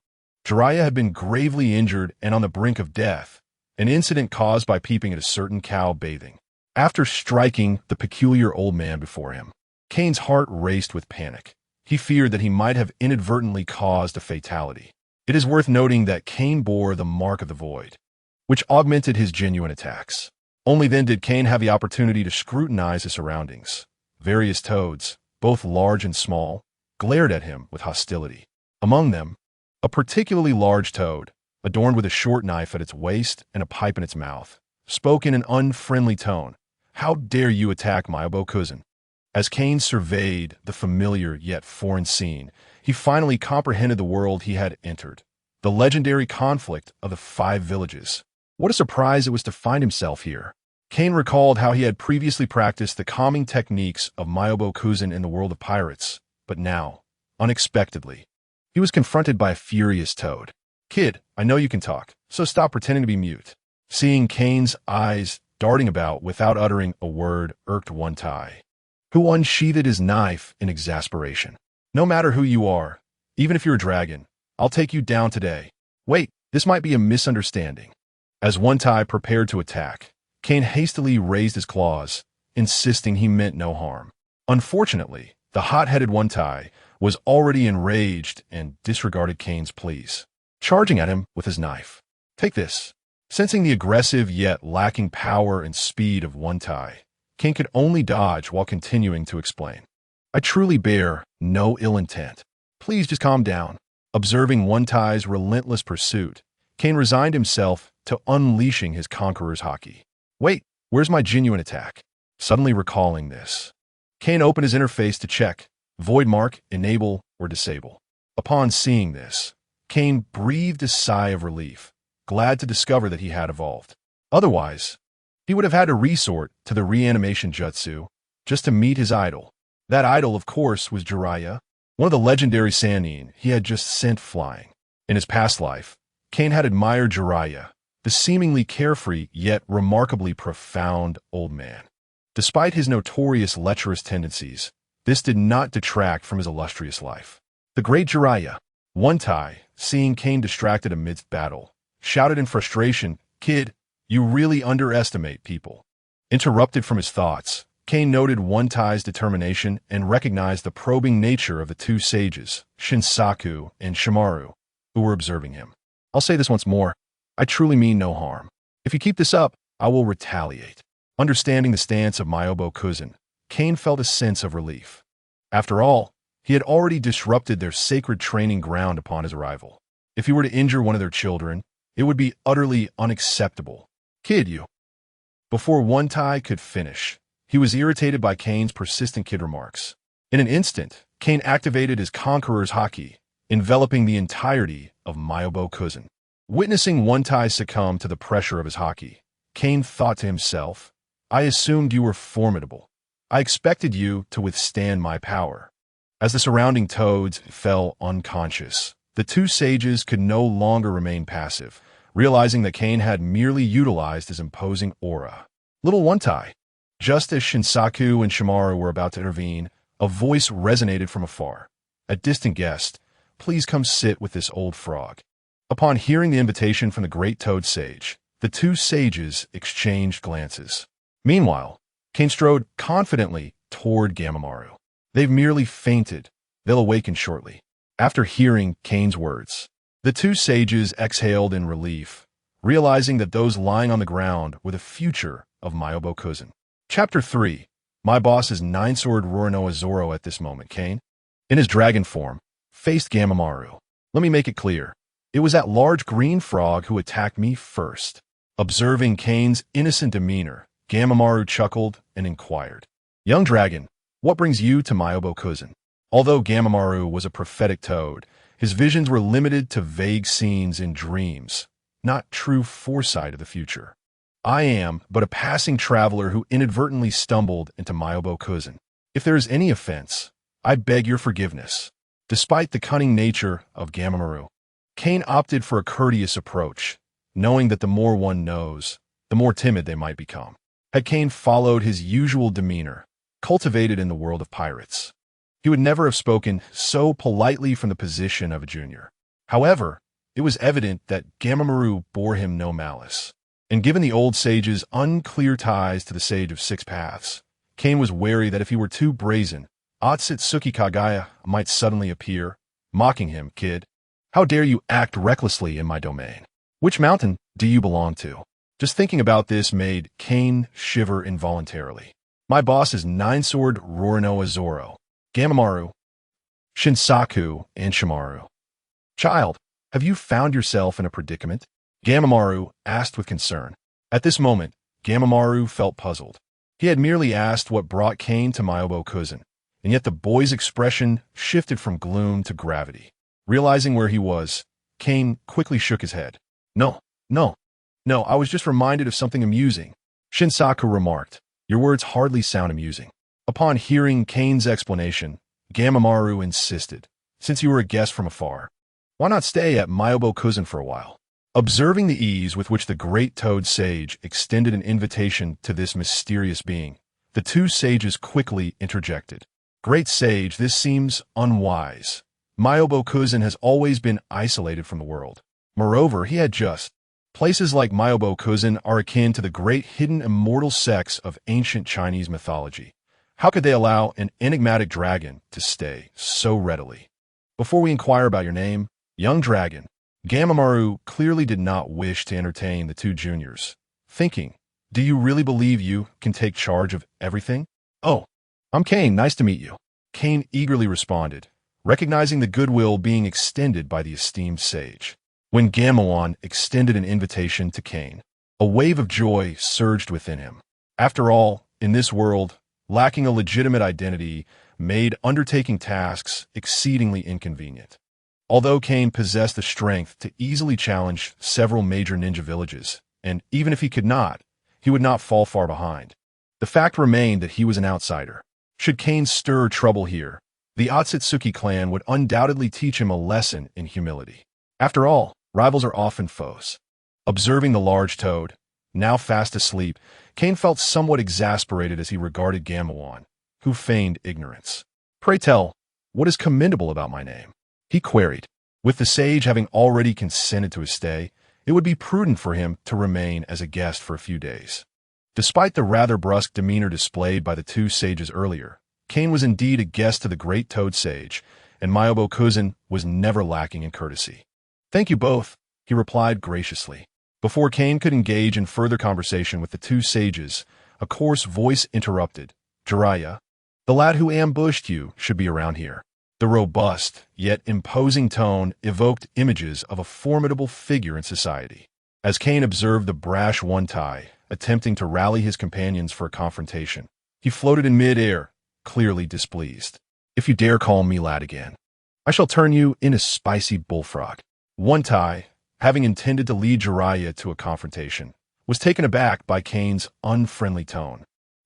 [SPEAKER 1] Jiraiya had been gravely injured and on the brink of death, an incident caused by peeping at a certain cow bathing. After striking the peculiar old man before him, Kane's heart raced with panic. He feared that he might have inadvertently caused a fatality. It is worth noting that Kane bore the mark of the void, which augmented his genuine attacks. Only then did Kane have the opportunity to scrutinize his surroundings. Various toads, both large and small, glared at him with hostility. Among them, a particularly large toad, adorned with a short knife at its waist and a pipe in its mouth, spoke in an unfriendly tone. "How dare you attack my Cousin?" As Kane surveyed the familiar yet foreign scene, he finally comprehended the world he had entered. The legendary conflict of the 5 villages. What a surprise it was to find himself here. Kane recalled how he had previously practiced the calming techniques of Cousin in the world of pirates, but now, unexpectedly, he was confronted by a furious toad. "Kid, I know you can talk, so stop pretending to be mute." Seeing Kane's eyes darting about without uttering a word irked One Tai, who unsheathed his knife in exasperation. "No matter who you are, even if you're a dragon, I'll take you down today." "Wait, this might be a misunderstanding." As One Tai prepared to attack, Kane hastily raised his claws, insisting he meant no harm. Unfortunately, the hot-headed One Tai was already enraged and disregarded Kane's pleas, charging at him with his knife. "Take this." Sensing the aggressive yet lacking power and speed of One Tai, Kane could only dodge while continuing to explain. "I truly bear no ill intent. Please just calm down." Observing One Tai's relentless pursuit, Kane resigned himself to unleashing his conqueror's haki. "Wait, where's my genuine attack?" Suddenly recalling this, Kane opened his interface to check void mark, enable, or disable. Upon seeing this, Kane breathed a sigh of relief, glad to discover that he had evolved. Otherwise, he would have had to resort to the reanimation jutsu just to meet his idol. That idol, of course, was Jiraiya, one of the legendary Sannin he had just sent flying. In his past life, Kane had admired Jiraiya, the seemingly carefree yet remarkably profound old man. Despite his notorious lecherous tendencies, this did not detract from his illustrious life. The great Jiraiya, One Tai, seeing Kane distracted amidst battle, shouted in frustration, "Kid, you really underestimate people." Interrupted from his thoughts, Kane noted One Tai's determination and recognized the probing nature of the 2 sages, Shinsaku and Shimaru, who were observing him. "I'll say this once more. I truly mean no harm. If you keep this up, I will retaliate." Understanding the stance of Cousin, Kane felt a sense of relief. After all, he had already disrupted their sacred training ground upon his arrival. If he were to injure one of their children, it would be utterly unacceptable. "Kid, you." Before One Tai could finish, he was irritated by Kane's persistent kid remarks. In an instant, Kane activated his conqueror's haki, enveloping the entirety of Cousin. Witnessing One Tai succumb to the pressure of his haki, Kane thought to himself, "I assumed you were formidable. I expected you to withstand my power." As the surrounding toads fell unconscious, the 2 sages could no longer remain passive, realizing that Kane had merely utilized his imposing aura. "Little One Tai." Just as Shinsaku and Shimaru were about to intervene, a voice resonated from afar. "A distant guest, please come sit with this old frog." Upon hearing the invitation from the great toad sage, the 2 sages exchanged glances. Meanwhile, Kane strode confidently toward Gamamaru. "They've merely fainted. They'll awaken shortly." After hearing Kane's words, the 2 sages exhaled in relief, realizing that those lying on the ground were the future of Cousin. Chapter 3. My boss is 9-sword Roronoa Zoro at this moment. Kane, in his dragon form, faced Gamamaru. "Let me make it clear. It was that large green frog who attacked me first." Observing Kane's innocent demeanor, Gamamaru chuckled and inquired, "Young dragon, what brings you to Cousin?" Although Gamamaru was a prophetic toad, his visions were limited to vague scenes in dreams, not true foresight of the future. "I am but a passing traveler who inadvertently stumbled into Cousin. If there is any offense, I beg your forgiveness." Despite the cunning nature of Gamamaru, Kane opted for a courteous approach, knowing that the more one knows, the more timid they might become. Had Kane followed his usual demeanor, cultivated in the world of pirates, he would never have spoken so politely from the position of a junior. However, it was evident that Gamamaru bore him no malice. And given the old sage's unclear ties to the Sage of Six Paths, Kane was wary that if he were too brazen, Otsutsuki Kagaya might suddenly appear, mocking him, "Kid, how dare you act recklessly in my domain? Which mountain do you belong to?" Just thinking about this made Kane shiver involuntarily. "My boss is Nine-Sword Rorinoa Zoro, Gamamaru, Shinsaku, and Shimaru." "Child, have you found yourself in a predicament?" Gamamaru asked with concern. At this moment, Gamamaru felt puzzled. He had merely asked what brought Kane to Myobo Kuzan, and yet the boy's expression shifted from gloom to gravity. Realizing where he was, Kane quickly shook his head. No, I was just reminded of something amusing," Shinsaku remarked. "Your words hardly sound amusing." Upon hearing Kane's explanation, Gamamaru insisted, "Since you were a guest from afar, why not stay at Myobo Kuzan for a while?" Observing the ease with which the great toad sage extended an invitation to this mysterious being, the two sages quickly interjected. "Great sage, this seems unwise. Myobo Kuzan has always been isolated from the world. Moreover, he had just. Places like Myobo Kuzan are akin to the great hidden immortal sects of ancient Chinese mythology. How could they allow an enigmatic dragon to stay so readily? Before we inquire about your name, young dragon," Gamamaru clearly did not wish to entertain the two juniors, thinking, "Do you really believe you can take charge of everything?" "Oh, I'm Kane, nice to meet you," Kane eagerly responded, recognizing the goodwill being extended by the esteemed sage. When Gamawon extended an invitation to Kane, a wave of joy surged within him. After all, in this world, lacking a legitimate identity made undertaking tasks exceedingly inconvenient. Although Kane possessed the strength to easily challenge several major ninja villages, and even if he could not, he would not fall far behind. The fact remained that he was an outsider. Should Kane stir trouble here, the Otsutsuki clan would undoubtedly teach him a lesson in humility. After all, rivals are often foes. Observing the large toad, now fast asleep, Kane felt somewhat exasperated as he regarded Gamawon, who feigned ignorance. "Pray tell, what is commendable about my name?" he queried. With the sage having already consented to his stay, it would be prudent for him to remain as a guest for a few days. Despite the rather brusque demeanor displayed by the two sages earlier, Kane was indeed a guest to the great toad sage, and Myobo Kuzan was never lacking in courtesy. "Thank you both," he replied graciously. Before Kane could engage in further conversation with the two sages, a coarse voice interrupted. "Jiraiya, the lad who ambushed you should be around here." The robust, yet imposing tone evoked images of a formidable figure in society. As Kane observed the brash One-Tai attempting to rally his companions for a confrontation, he floated in mid-air, clearly displeased. "If you dare call me lad again, I shall turn you into spicy bullfrog." One-Tai, having intended to lead Jiraiya to a confrontation, was taken aback by Kane's unfriendly tone.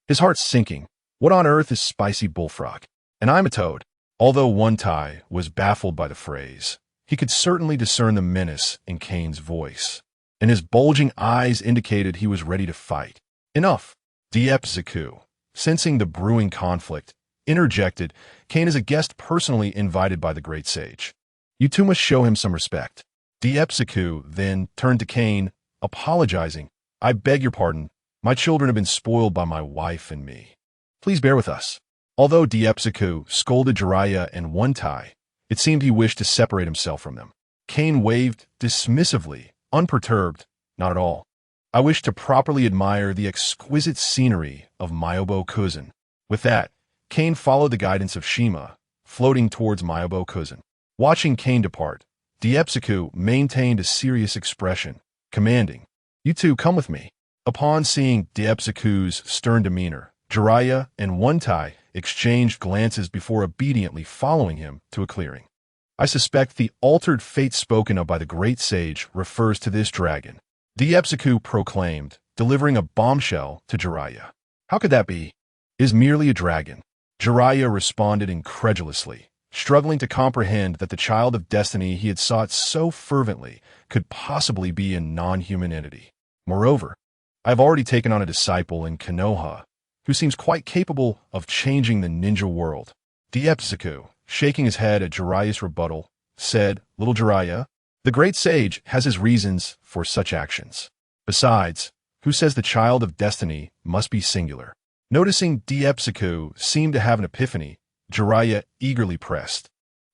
[SPEAKER 1] His heart sinking. What on earth is spicy bullfrog? And I'm a toad. Although One-Tai was baffled by the phrase, he could certainly discern the menace in Kane's voice, and his bulging eyes indicated he was ready to fight. "Enough!" Diepziku, sensing the brewing conflict, interjected. "Kane is a guest personally invited by the great sage. You two must show him some respect." Diepziku then turned to Kane, apologizing. "I beg your pardon. My children have been spoiled by my wife and me. Please bear with us." Although Diepziku scolded Jiraiya and One-Tai, it seemed he wished to separate himself from them. Kane waved dismissively, unperturbed. "Not at all. I wish to properly admire the exquisite scenery of Myobo Kuzan." With that, Kane followed the guidance of Shima, floating towards Myobo Kuzan. Watching Kane depart, Diepziku maintained a serious expression, commanding, "You two come with me." Upon seeing Diepziku's stern demeanor, Jiraiya and One-Tai exchanged glances before obediently following him to a clearing. "I suspect the altered fate spoken of by the great sage refers to this dragon," Diepziku proclaimed, delivering a bombshell to Jiraiya. "How could that be? Is merely a dragon," Jiraiya responded incredulously, struggling to comprehend that the child of destiny he had sought so fervently could possibly be a non-human entity. Moreover, I have already taken on a disciple in Konoha, who seems quite capable of changing the ninja world. Diepsiku, shaking his head at Jiraiya's rebuttal, said, "Little Jiraiya, the great sage has his reasons for such actions. Besides, who says the child of destiny must be singular?" Noticing Diepsiku seemed to have an epiphany, Jiraiya eagerly pressed,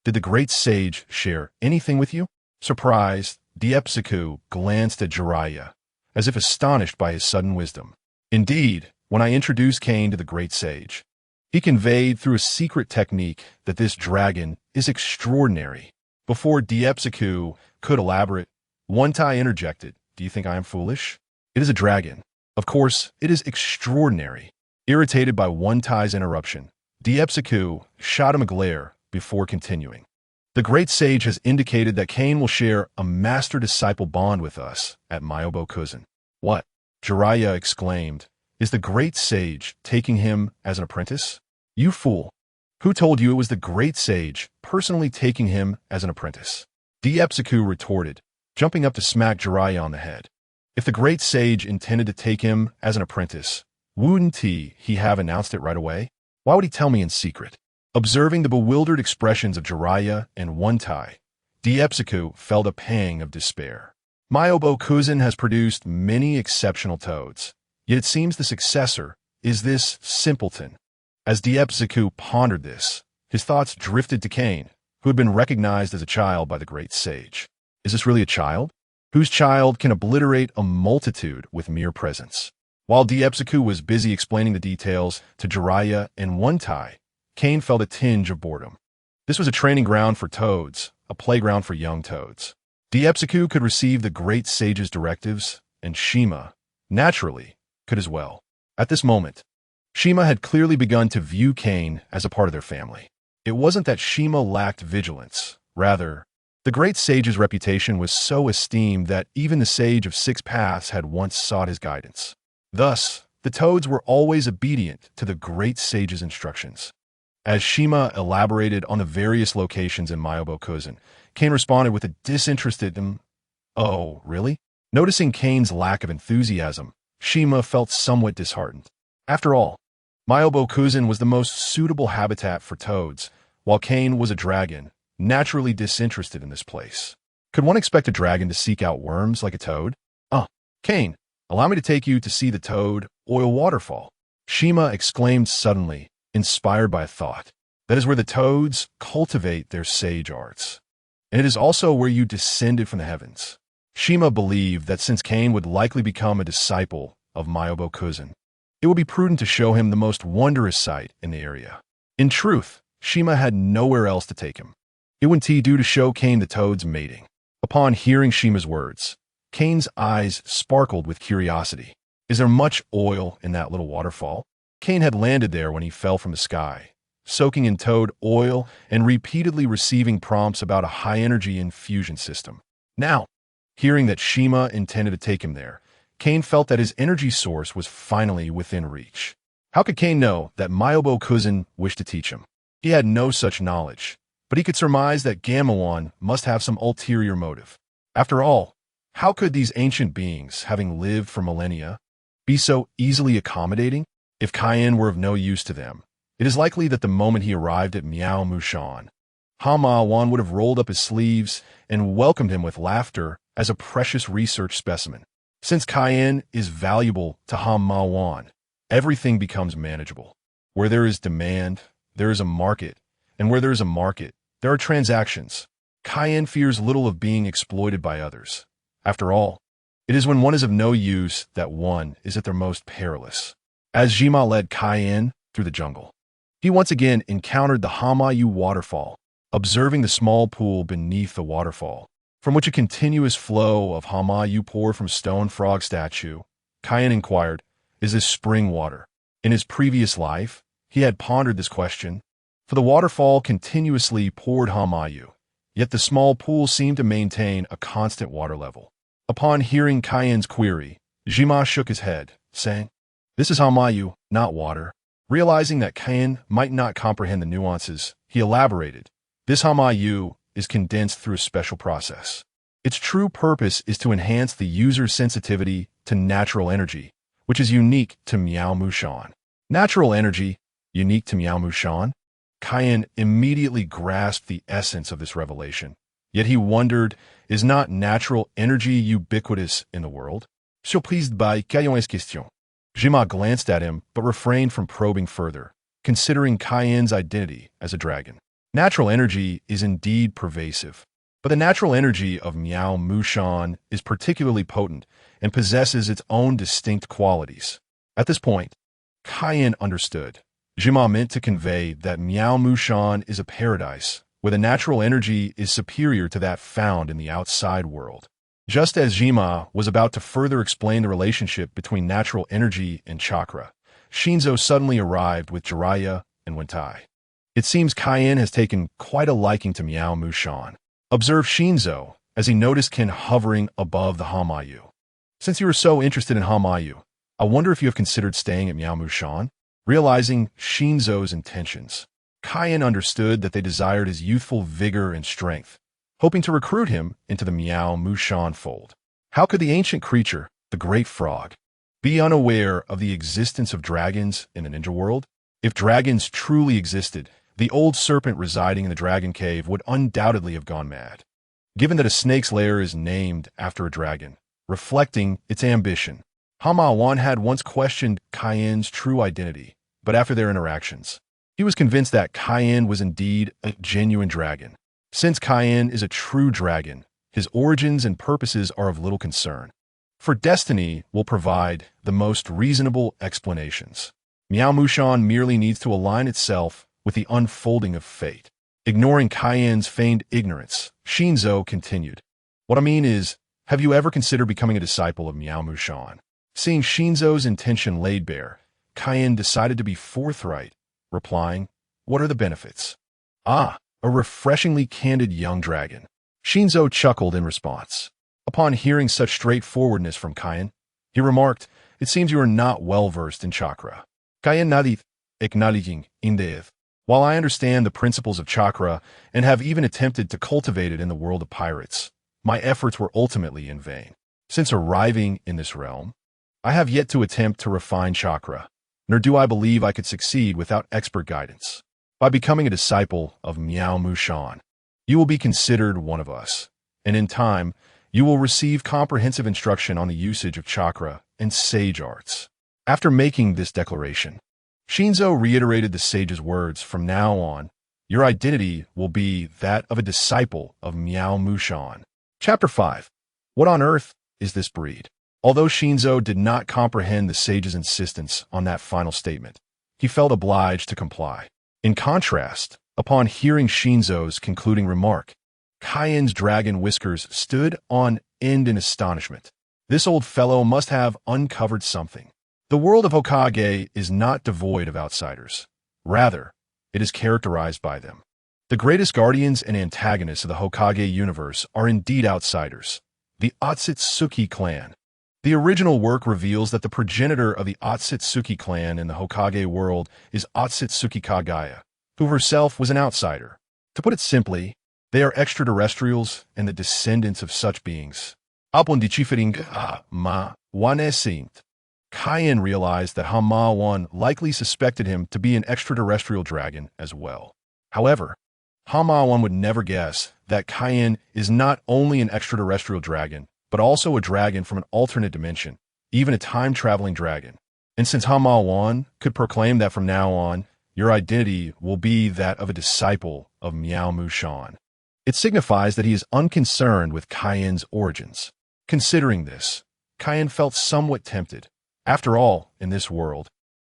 [SPEAKER 1] "Did the great sage share anything with you?" Surprised, Diepsiku glanced at Jiraiya, as if astonished by his sudden wisdom. "Indeed, when I introduced Kane to the great sage, he conveyed through a secret technique that this dragon is extraordinary." Before Diepsiku could elaborate, One Tai interjected, "Do you think I am foolish? It is a dragon. Of course, it is extraordinary." Irritated by One Tai's interruption, Diepsiku shot him a glare before continuing. "The great sage has indicated that Kane will share a master-disciple bond with us at Myobokuzen." "What?" Jiraiya exclaimed. "Is the great sage taking him as an apprentice?" "You fool! Who told you it was the great sage personally taking him as an apprentice?" Diepsiku retorted, jumping up to smack Jiraiya on the head. If the great sage intended to take him as an apprentice, wouldn't he have announced it right away? Why would he tell me in secret? Observing the bewildered expressions of Jiraiya and One Tai, Diepsiku felt a pang of despair. Myobokuzen has produced many exceptional toads, yet it seems the successor is this simpleton. As Diepsiku pondered this, his thoughts drifted to Kane, who had been recognized as a child by the great sage. Is this really a child? Whose child can obliterate a multitude with mere presence? While Diepsiku was busy explaining the details to Jiraiya and One Tai, Kane felt a tinge of boredom. This was a training ground for toads, a playground for young toads. Diepsiku could receive the great sage's directives, and Shima, naturally, could as well. At this moment, Shima had clearly begun to view Kane as a part of their family. It wasn't that Shima lacked vigilance. Rather, the great sage's reputation was so esteemed that even the sage of six paths had once sought his guidance. Thus, the toads were always obedient to the great sage's instructions. As Shima elaborated on the various locations in Myobokuzen, Kane responded with a disinterested, "Oh, really?" Noticing Kane's lack of enthusiasm, Shima felt somewhat disheartened. After all, Myobokuzen was the most suitable habitat for toads, while Kane was a dragon, naturally disinterested in this place. Could one expect a dragon to seek out worms like a toad? Kane, allow me to take you to see the toad oil waterfall." Shima exclaimed suddenly, inspired by a thought. "That is where the toads cultivate their sage arts. And it is also where you descended from the heavens." Shima believed that since Kane would likely become a disciple of Myobokuzen, it would be prudent to show him the most wondrous sight in the area. In truth, Shima had nowhere else to take him. It wouldn't do to show Kane the toads mating. Upon hearing Shima's words, Kane's eyes sparkled with curiosity. Is there much oil in that little waterfall? Kane had landed there when he fell from the sky, soaking in toad oil and repeatedly receiving prompts about a high-energy infusion system. Now, hearing that Shima intended to take him there, Kane felt that his energy source was finally within reach. How could Kane know that Myobokuzen wished to teach him? He had no such knowledge, but he could surmise that Gamawon must have some ulterior motive. After all, how could these ancient beings, having lived for millennia, be so easily accommodating? If Cayenne were of no use to them, it is likely that the moment he arrived at Miao Mushan, Hama-wan would have rolled up his sleeves and welcomed him with laughter as a precious research specimen. Since Cayenne is valuable to Hama-wan, everything becomes manageable. Where there is demand, there is a market, and where there is a market, there are transactions. Cayenne fears little of being exploited by others. After all, it is when one is of no use that one is at their most perilous. As Jima led Cayenne through the jungle, he once again encountered the Hamayu waterfall. Observing the small pool beneath the waterfall, from which a continuous flow of Hamayu poured from stone frog statue, Cayenne inquired, "Is this spring water?" In his previous life, he had pondered this question, for the waterfall continuously poured Hamayu, yet the small pool seemed to maintain a constant water level. Upon hearing Cayenne's query, Jima shook his head, saying, "This is Hamayu, not water." Realizing that Cayenne might not comprehend the nuances, he elaborated, This Hamayu is condensed through a special process. Its true purpose is to enhance the user's sensitivity to natural energy, which is unique to Miao Mushan. Natural energy, unique to Miao Mushan? Kane immediately grasped the essence of this revelation. Yet he wondered, is not natural energy ubiquitous in the world? Surprised by Kane'sFirst. Jima glanced at him, but refrained from probing further, considering Kayen's identity as a dragon. Natural energy is indeed pervasive, but the natural energy of Miao Mushan is particularly potent and possesses its own distinct qualities. At this point, Kayen understood. Jima meant to convey that Miao Mushan is a paradise, where the natural energy is superior to that found in the outside world. Just as Jima was about to further explain the relationship between natural energy and chakra, Shinzo suddenly arrived with Jiraiya and Wentai. It seems Kayen has taken quite a liking to Miao Mushan, observed Shinzo as he noticed Ken hovering above the Hamayu. Since you are so interested in Hamayu, I wonder if you have considered staying at Miao Mushan? Realizing Shinzo's intentions, Kayen understood that they desired his youthful vigor and strength, hoping to recruit him into the Miao Mushan fold. How could the ancient creature, the great frog, be unaware of the existence of dragons in the ninja world? If dragons truly existed, the old serpent residing in the dragon cave would undoubtedly have gone mad. Given that a snake's lair is named after a dragon, reflecting its ambition, Hama Wan had once questioned Kayen's true identity, but after their interactions, he was convinced that Kayen was indeed a genuine dragon. Since Kayen is a true dragon, his origins and purposes are of little concern, for destiny will provide the most reasonable explanations. Miao Mushan merely needs to align itself with the unfolding of fate. Ignoring Kayen's feigned ignorance, Shinzo continued, "What I mean is, have you ever considered becoming a disciple of Miao Mushan?" Seeing Shinzo's intention laid bare, Kayen decided to be forthright, replying, "What are the benefits?" "Ah, a refreshingly candid young dragon." Shinzo chuckled in response. Upon hearing such straightforwardness from Kayen, he remarked, "It seems you are not well-versed in chakra." Kayen nodded, acknowledging, "Indeed. While I understand the principles of chakra and have even attempted to cultivate it in the world of pirates, my efforts were ultimately in vain. Since arriving in this realm, I have yet to attempt to refine chakra, nor do I believe I could succeed without expert guidance. By becoming a disciple of Miao Mushan, you will be considered one of us, and in time, you will receive comprehensive instruction on the usage of chakra and sage arts." After making this declaration, Shinzo reiterated the sage's words, "From now on, your identity will be that of a disciple of Miao Mushan." Chapter 5. What on earth is this breed? Although Shinzo did not comprehend the sage's insistence on that final statement, he felt obliged to comply. In contrast, upon hearing Shinzo's concluding remark, Kayen's dragon whiskers stood on end in astonishment. This old fellow must have uncovered something. The world of Hokage is not devoid of outsiders. Rather, it is characterized by them. The greatest guardians and antagonists of the Hokage universe are indeed outsiders, the Otsutsuki clan. The original work reveals that the progenitor of the Otsutsuki clan in the Hokage world is Otsutsuki Kagaya, who herself was an outsider. To put it simply, they are extraterrestrials and the descendants of such beings. Kayen realized that Hama-wan likely suspected him to be an extraterrestrial dragon as well. However, Hama-wan would never guess that Kayen is not only an extraterrestrial dragon, but also a dragon from an alternate dimension, even a time-traveling dragon. And since Hama-wan could proclaim that from now on, your identity will be that of a disciple of Miao Mushan, it signifies that he is unconcerned with Kayen's origins. Considering this, Kayen felt somewhat tempted. After all, in this world,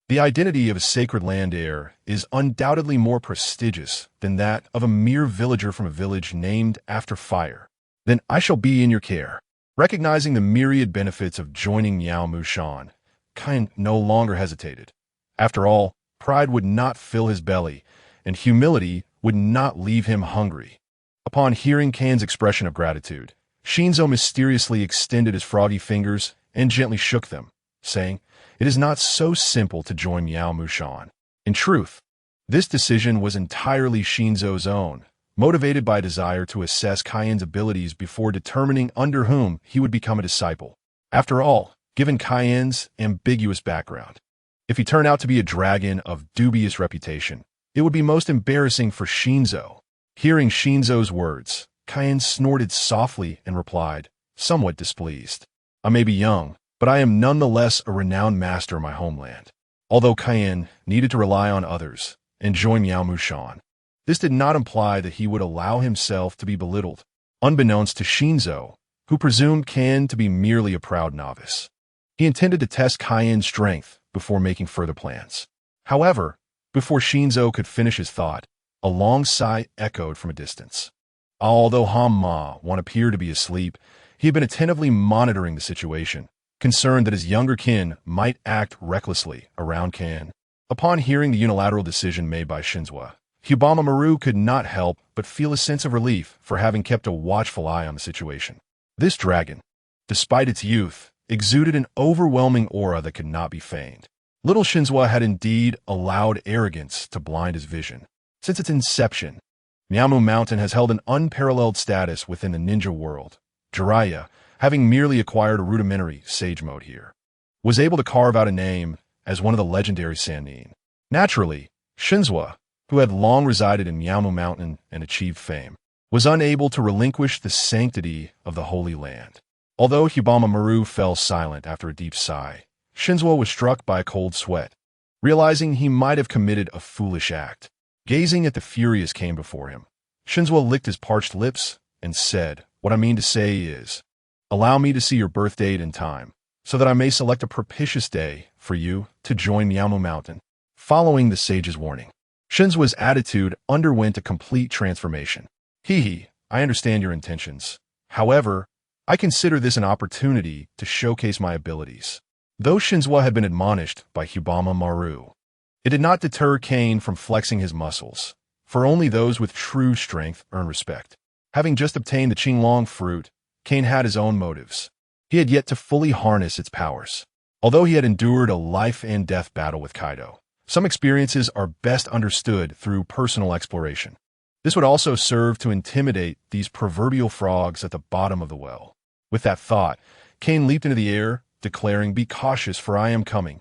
[SPEAKER 1] the identity of a sacred land heir is undoubtedly more prestigious than that of a mere villager from a village named after fire. Then I shall be in your care. Recognizing the myriad benefits of joining Miao Mushan, Kayen no longer hesitated. After all, pride would not fill his belly, and humility would not leave him hungry. Upon hearing Kayen's expression of gratitude, Shinzo mysteriously extended his froggy fingers and gently shook them, saying, "It is not so simple to join Miao Mushan." In truth, this decision was entirely Shinzo's own, motivated by a desire to assess Kane's abilities before determining under whom he would become a disciple. After all, given Kane's ambiguous background, if he turned out to be a dragon of dubious reputation, it would be most embarrassing for Shinzo. Hearing Shinzo's words, Kane snorted softly and replied, somewhat displeased. I may be young, but I am nonetheless a renowned master in my homeland. Although Kane needed to rely on others and join Miao Mushan, this did not imply that he would allow himself to be belittled, unbeknownst to Shinzo, who presumed Kane to be merely a proud novice. He intended to test Kane's strength before making further plans. However, before Shinzo could finish his thought, a long sigh echoed from a distance. Although Han-Ma-Wan appeared to be asleep, he had been attentively monitoring the situation, concerned that his younger kin might act recklessly around Kane. Upon hearing the unilateral decision made by Shinzo, Hyubama Maru could not help but feel a sense of relief for having kept a watchful eye on the situation. This dragon, despite its youth, exuded an overwhelming aura that could not be feigned. Little Shinzo had indeed allowed arrogance to blind his vision. Since its inception, Miamu Mountain has held an unparalleled status within the ninja world. Jiraiya, having merely acquired a rudimentary sage mode here, was able to carve out a name as one of the legendary Sannin. Naturally, Shinzo, who had long resided in Miamu Mountain and achieved fame, was unable to relinquish the sanctity of the Holy Land. Although Hyubama Maru fell silent after a deep sigh, Shinzo was struck by a cold sweat, realizing he might have committed a foolish act. Gazing at the furious Kane before him, Shinzo licked his parched lips and said, what I mean to say is, allow me to see your birth date and time, so that I may select a propitious day for you to join Miamu Mountain. Following the sage's warning, Shinzo's attitude underwent a complete transformation. I understand your intentions. However, I consider this an opportunity to showcase my abilities. Though Shinzo had been admonished by Hyubama Maru, it did not deter Kane from flexing his muscles, for only those with true strength earn respect. Having just obtained the Qinglong fruit, Kane had his own motives. He had yet to fully harness its powers. Although he had endured a life-and-death battle with Kaido, some experiences are best understood through personal exploration. This would also serve to intimidate these proverbial frogs at the bottom of the well. With that thought, Kane leaped into the air, declaring, be cautious, for I am coming.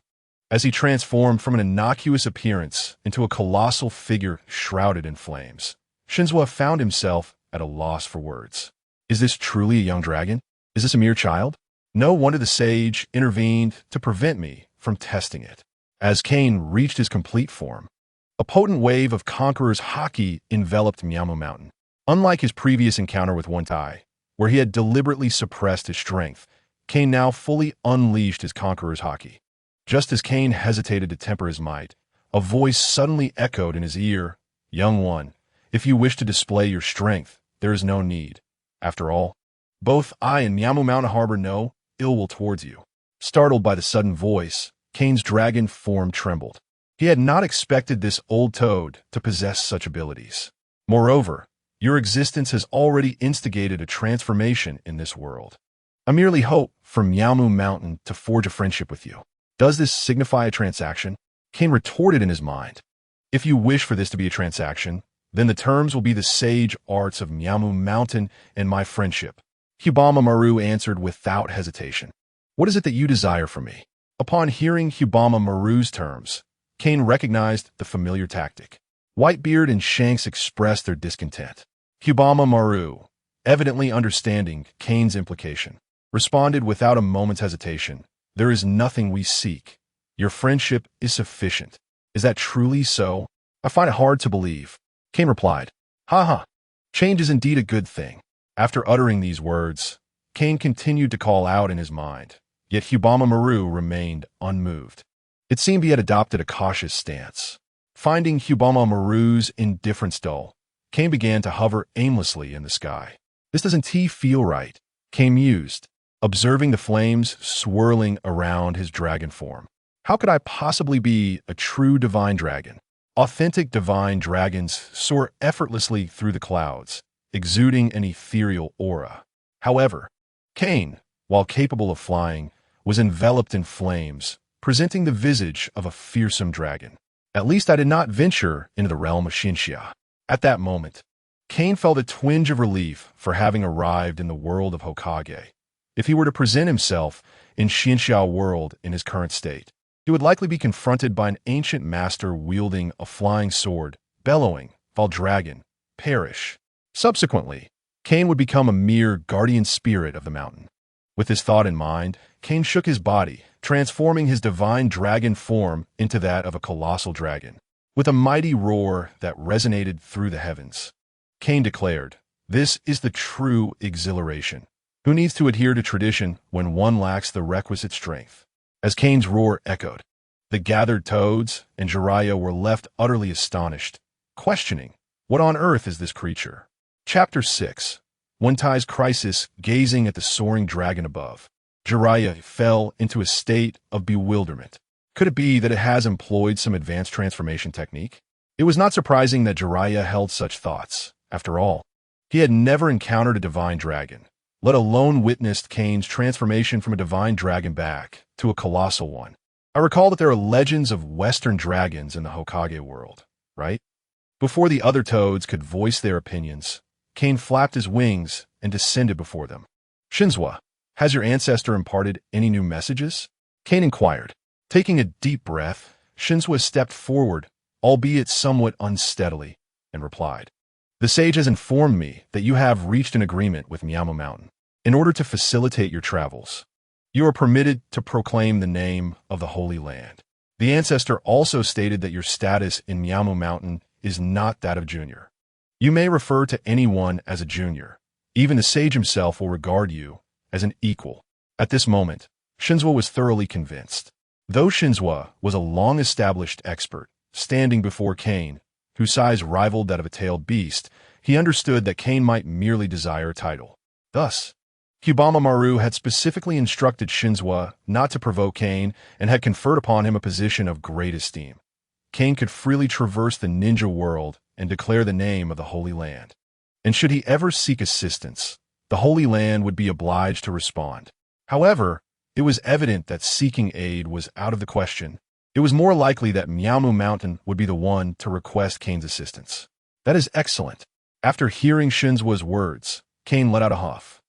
[SPEAKER 1] As he transformed from an innocuous appearance into a colossal figure shrouded in flames, Shinzo found himself at a loss for words. Is this truly a young dragon? Is this a mere child? No wonder the sage intervened to prevent me from testing it. As Kane reached his complete form, a potent wave of Conqueror's haki enveloped Miamu Mountain. Unlike his previous encounter with One Tai, where he had deliberately suppressed his strength, Kane now fully unleashed his Conqueror's haki. Just as Kane hesitated to temper his might, a voice suddenly echoed in his ear, Young one, if you wish to display your strength, there is no need. After all, both I and Miamu Mountain harbor no ill will towards you. Startled by the sudden voice, Kane's dragon form trembled. He had not expected this old toad to possess such abilities. Moreover, your existence has already instigated a transformation in this world. I merely hope for Miamu Mountain to forge a friendship with you. Does this signify a transaction? Kane retorted in his mind. If you wish for this to be a transaction, then the terms will be the sage arts of Miamu Mountain and my friendship. Hyubama Maru answered without hesitation. What is it that you desire from me? Upon hearing Hyubama Maru's terms, Kane recognized the familiar tactic. Whitebeard and Shanks expressed their discontent. Hyubama Maru, evidently understanding Kane's implication, responded without a moment's hesitation. There is nothing we seek. Your friendship is sufficient. Is that truly so? I find it hard to believe. Kane replied, Ha. Change is indeed a good thing. After uttering these words, Kane continued to call out in his mind, yet Hyubama Maru remained unmoved. It seemed he had adopted a cautious stance. Finding Hyubama Maru's indifference dull, Kane began to hover aimlessly in the sky. This doesn't feel right, Kane mused, observing the flames swirling around his dragon form. How could I possibly be a true divine dragon? Authentic divine dragons soar effortlessly through the clouds, exuding an ethereal aura. However, Kane, while capable of flying, was enveloped in flames, presenting the visage of a fearsome dragon. At least I did not venture into the realm of Shinxia. At that moment, Kane felt a twinge of relief for having arrived in the world of Hokage. If he were to present himself in Xianxiao world in his current state, he would likely be confronted by an ancient master wielding a flying sword, bellowing, "Fall dragon, perish." Subsequently, Kane would become a mere guardian spirit of the mountain. With this thought in mind, Kane shook his body, transforming his divine dragon form into that of a colossal dragon. With a mighty roar that resonated through the heavens, Kane declared, "This is the true exhilaration. Who needs to adhere to tradition when one lacks the requisite strength?" As Kane's roar echoed, the gathered toads and Jiraiya were left utterly astonished, questioning, what on earth is this creature? Chapter 6. One Tai's Crisis. Gazing at the soaring dragon above, Jiraiya fell into a state of bewilderment. Could it be that it has employed some advanced transformation technique? It was not surprising that Jiraiya held such thoughts. After all, he had never encountered a divine dragon, let alone witnessed Kane's transformation from a divine dragon back to a colossal one. I recall that there are legends of Western dragons in the Hokage world, right? Before the other toads could voice their opinions, Kane flapped his wings and descended before them. "Shinzwa, has your ancestor imparted any new messages?" Kane inquired. Taking a deep breath, Shinzwa stepped forward, albeit somewhat unsteadily, and replied, "The sage has informed me that you have reached an agreement with Miyamu Mountain. In order to facilitate your travels, you are permitted to proclaim the name of the Holy Land. The ancestor also stated that your status in Miyamu Mountain is not that of junior. You may refer to anyone as a junior. Even the sage himself will regard you as an equal." At this moment, Shinzwa was thoroughly convinced. Though Shinzwa was a long-established expert, standing before Kane, whose size rivaled that of a tailed beast, he understood that Kane might merely desire a title. Thus, Kyubama Maru had specifically instructed Shinzwa not to provoke Kane and had conferred upon him a position of great esteem. Kane could freely traverse the ninja world and declare the name of the Holy Land. And should he ever seek assistance, the Holy Land would be obliged to respond. However, it was evident that seeking aid was out of the question. It was more likely that Miyamu Mountain would be the one to request Kane's assistance. "That is excellent." After hearing Shinzwa's words, Kane let out a huff,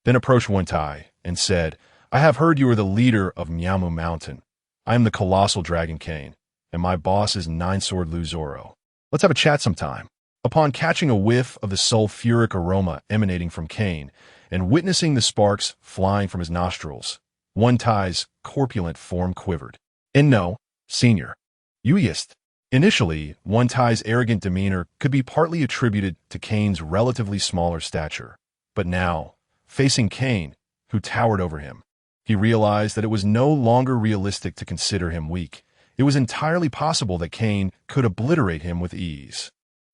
[SPEAKER 1] then approached One Tai and said, "I have heard you are the leader of Miyamu Mountain. I am the colossal dragon Kane, and my boss is Nine-Sword Lu Zoro. Let's have a chat sometime." Upon catching a whiff of the sulfuric aroma emanating from Kane and witnessing the sparks flying from his nostrils, One Tai's corpulent form quivered. "And no, senior, you yist." Initially, One Tai's arrogant demeanor could be partly attributed to Kane's relatively smaller stature. But now, facing Kane, who towered over him, he realized that it was no longer realistic to consider him weak. It was entirely possible that Kane could obliterate him with ease.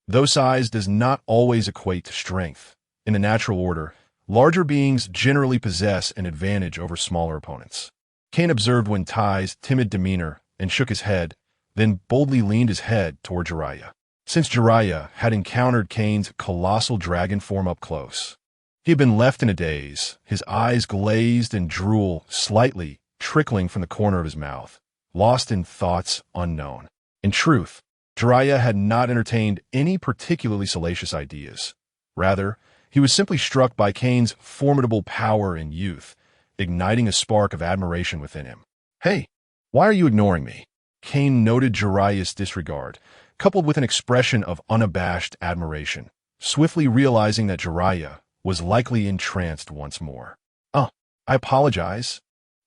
[SPEAKER 1] Though size does not always equate to strength, in the natural order, larger beings generally possess an advantage over smaller opponents. Kane observed One Tai's timid demeanor and shook his head, then boldly leaned his head toward Jiraiya. Since Jiraiya had encountered Kane's colossal dragon form up close, he had been left in a daze, his eyes glazed and drool slightly trickling from the corner of his mouth, lost in thoughts unknown. In truth, Jiraiya had not entertained any particularly salacious ideas. Rather, he was simply struck by Kane's formidable power and youth, igniting a spark of admiration within him. "Hey, why are you ignoring me?" Kane noted Jiraiya's disregard, coupled with an expression of unabashed admiration, swiftly realizing that Jiraiya was likely entranced once more. "Oh, I apologize.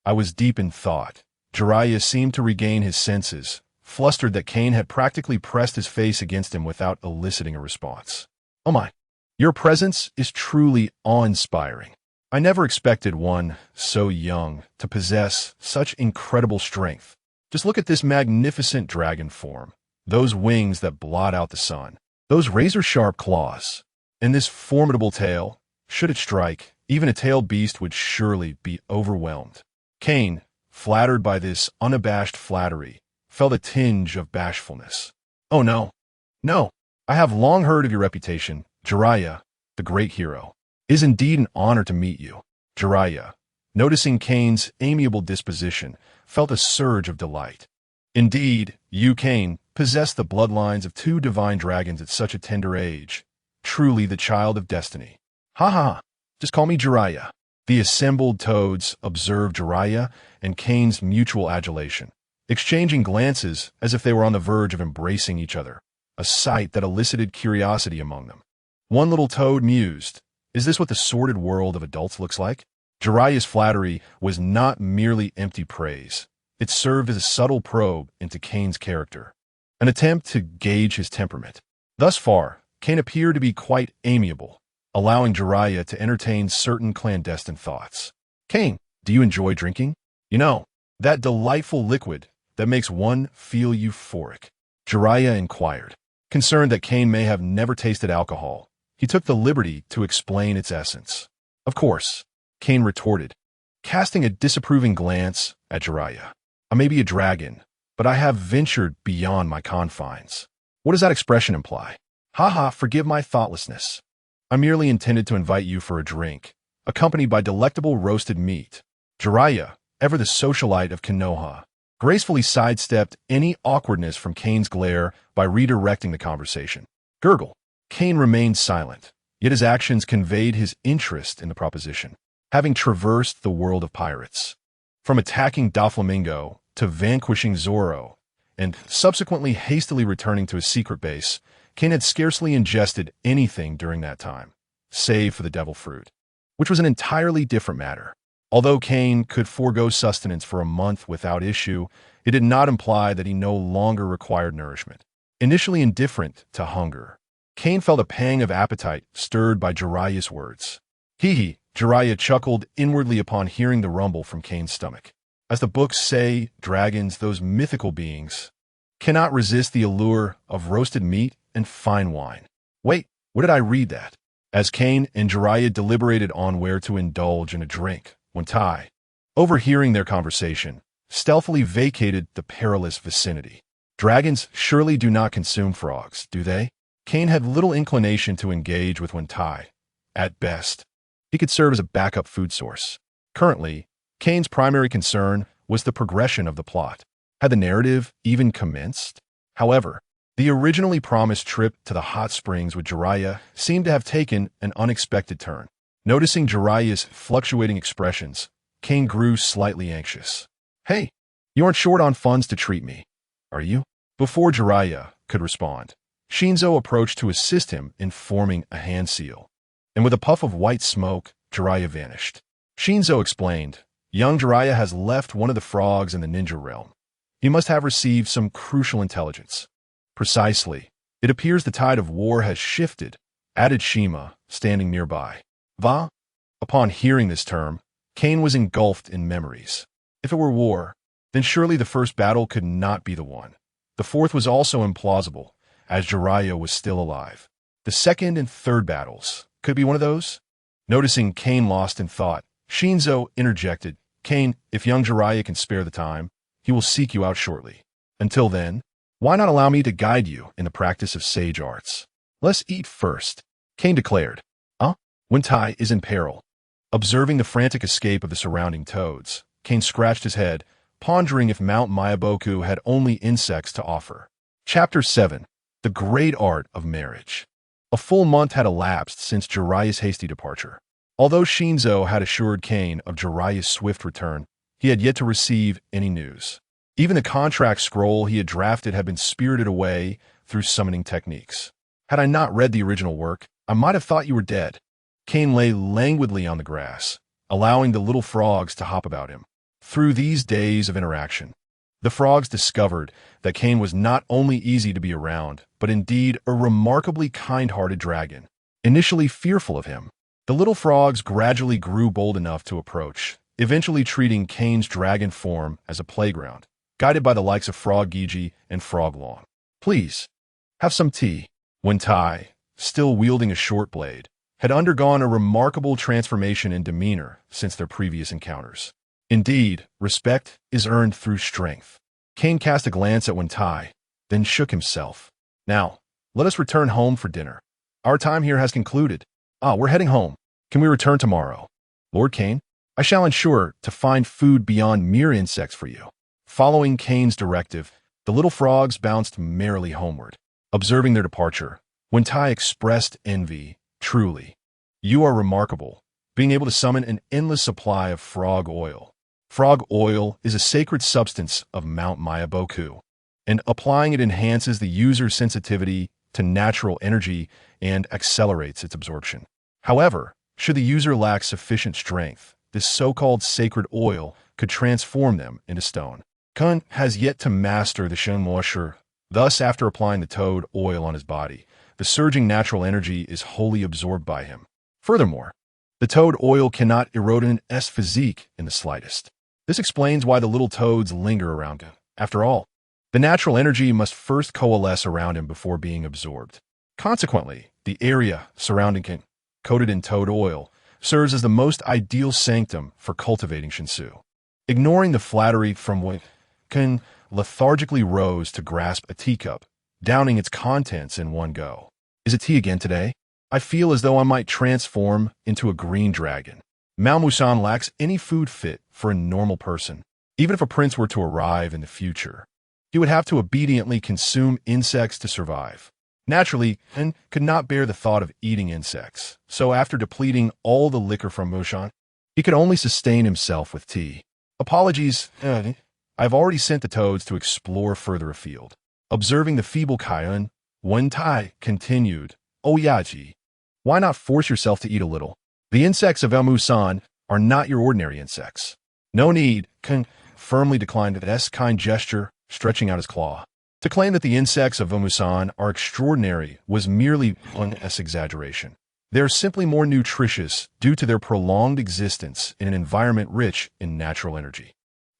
[SPEAKER 1] I was deep in thought." Jiraiya seemed to regain his senses, flustered that Kane had practically pressed his face against him without eliciting a response. "Oh my, your presence is truly awe-inspiring. I never expected one so young to possess such incredible strength. Just look at this magnificent dragon form, those wings that blot out the sun, those razor-sharp claws, and this formidable tail. Should it strike, even a tailed beast would surely be overwhelmed." Kane, flattered by this unabashed flattery, felt a tinge of bashfulness. "Oh no, no, I have long heard of your reputation, Jiraiya, the great hero. It is indeed an honor to meet you." Jiraiya, noticing Kane's amiable disposition, felt a surge of delight. "Indeed, you, Kane, possess the bloodlines of two divine dragons at such a tender age. truly the child of destiny. Ha ha ha, just call me Jiraiya. The assembled toads observed Jiraiya and Kane's mutual adulation, exchanging glances as if they were on the verge of embracing each other, a sight that elicited curiosity among them. One little toad mused, "Is this what the sordid world of adults looks like?" Jiraiya's flattery was not merely empty praise. It served as a subtle probe into Kane's character, an attempt to gauge his temperament. Thus far, Kane appeared to be quite amiable, allowing Jiraiya to entertain certain clandestine thoughts. "Kane, do you enjoy drinking? You know, that delightful liquid that makes one feel euphoric?" Jiraiya inquired. Concerned that Kane may have never tasted alcohol, he took the liberty to explain its essence. "Of course," Kane retorted, casting a disapproving glance at Jiraiya. "I may be a dragon, but I have ventured beyond my confines." "What does that expression imply?" "Ha ha, forgive my thoughtlessness. I merely intended to invite you for a drink, accompanied by delectable roasted meat." Jiraiya, ever the socialite of Konoha, gracefully sidestepped any awkwardness from Kane's glare by redirecting the conversation. Gurgle. Kane remained silent, yet his actions conveyed his interest in the proposition. Having traversed the world of pirates, from attacking Doflamingo to vanquishing Zoro, and subsequently hastily returning to his secret base, Kane had scarcely ingested anything during that time, save for the devil fruit, which was an entirely different matter. Although Kane could forego sustenance for a month without issue, it did not imply that he no longer required nourishment. Initially indifferent to hunger, Kane felt a pang of appetite stirred by Jiraiya's words. Hee hee, Jiraiya chuckled inwardly upon hearing the rumble from Kane's stomach. As the books say, dragons, those mythical beings, cannot resist the allure of roasted meat and fine wine. Wait, where did I read that? As Kane and Jiraiya deliberated on where to indulge in a drink, when Tai, overhearing their conversation, stealthily vacated the perilous vicinity. Dragons surely do not consume frogs, do they? Kane had little inclination to engage with Tai. At best, he could serve as a backup food source. Currently, Kane's primary concern was the progression of the plot. Had the narrative even commenced? However, the originally promised trip to the hot springs with Jiraiya seemed to have taken an unexpected turn. Noticing Jiraiya's fluctuating expressions, Kane grew slightly anxious. Hey, you aren't short on funds to treat me, are you? Before Jiraiya could respond, Shinzo approached to assist him in forming a hand seal. And with a puff of white smoke, Jiraiya vanished. Shinzo explained, young Jiraiya has left one of the frogs in the ninja realm. He must have received some crucial intelligence. Precisely. It appears the tide of war has shifted, added Shima, standing nearby. Va? Upon hearing this term, Kane was engulfed in memories. If it were war, then surely the first battle could not be the one. The fourth was also implausible, as Jiraiya was still alive. The second and third battles, could it be one of those? Noticing Kane lost in thought, Shinzo interjected, Kane, if young Jiraiya can spare the time, he will seek you out shortly. Until then, why not allow me to guide you in the practice of sage arts? Let's eat first, Kane declared. When Tai is in peril. Observing the frantic escape of the surrounding toads, Kane scratched his head, pondering if Mount Mayaboku had only insects to offer. Chapter 7. The Great Art of Marriage. A full month had elapsed since Jiraiya's hasty departure. Although Shinzo had assured Kane of Jiraiya's swift return, he had yet to receive any news. Even the contract scroll he had drafted had been spirited away through summoning techniques. Had I not read the original work, I might have thought you were dead. Kane lay languidly on the grass, allowing the little frogs to hop about him. Through these days of interaction, the frogs discovered that Kane was not only easy to be around, but indeed a remarkably kind-hearted dragon. Initially fearful of him, the little frogs gradually grew bold enough to approach, eventually treating Kane's dragon form as a playground, guided by the likes of Frog Gigi and Frog Long. Please, have some tea. When Tai, still wielding a short blade, had undergone a remarkable transformation in demeanor since their previous encounters. Indeed, respect is earned through strength. Kane cast a glance at Tai, then shook himself. Now, let us return home for dinner. Our time here has concluded. We're heading home. Can we return tomorrow? Lord Kane, I shall ensure to find food beyond mere insects for you. Following Kane's directive, the little frogs bounced merrily homeward. Observing their departure, When Tai expressed envy, truly, you are remarkable, being able to summon an endless supply of frog oil. Frog oil is a sacred substance of Mount Mayaboku, and applying it enhances the user's sensitivity to natural energy and accelerates its absorption. However, should the user lack sufficient strength, this so-called sacred oil could transform them into stone. Kun has yet to master the Shen moisture. Thus, after applying the toad oil on his body, the surging natural energy is wholly absorbed by him. Furthermore, the toad oil cannot erode an S physique in the slightest. This explains why the little toads linger around him. After all, the natural energy must first coalesce around him before being absorbed. Consequently, the area surrounding Kun, coated in toad oil, serves as the most ideal sanctum for cultivating Shinsu. Ignoring the flattery from what Kun lethargically rose to grasp a teacup, downing its contents in one go. Is it tea again today? I feel as though I might transform into a green dragon. Malmusan lacks any food fit for a normal person. Even if a prince were to arrive in the future, he would have to obediently consume insects to survive. Naturally, Kun could not bear the thought of eating insects, so after depleting all the liquor from Mushan, he could only sustain himself with tea. Apologies, I've already sent the toads to explore further afield. Observing the feeble Kaiun, Wen Tai continued, "Oh Yaji, why not force yourself to eat a little? The insects of El Musan are not your ordinary insects." "No need," Kun firmly declined this kind gesture, stretching out his claw. To claim that the insects of El Musan are extraordinary was merely an exaggeration. They are simply more nutritious due to their prolonged existence in an environment rich in natural energy.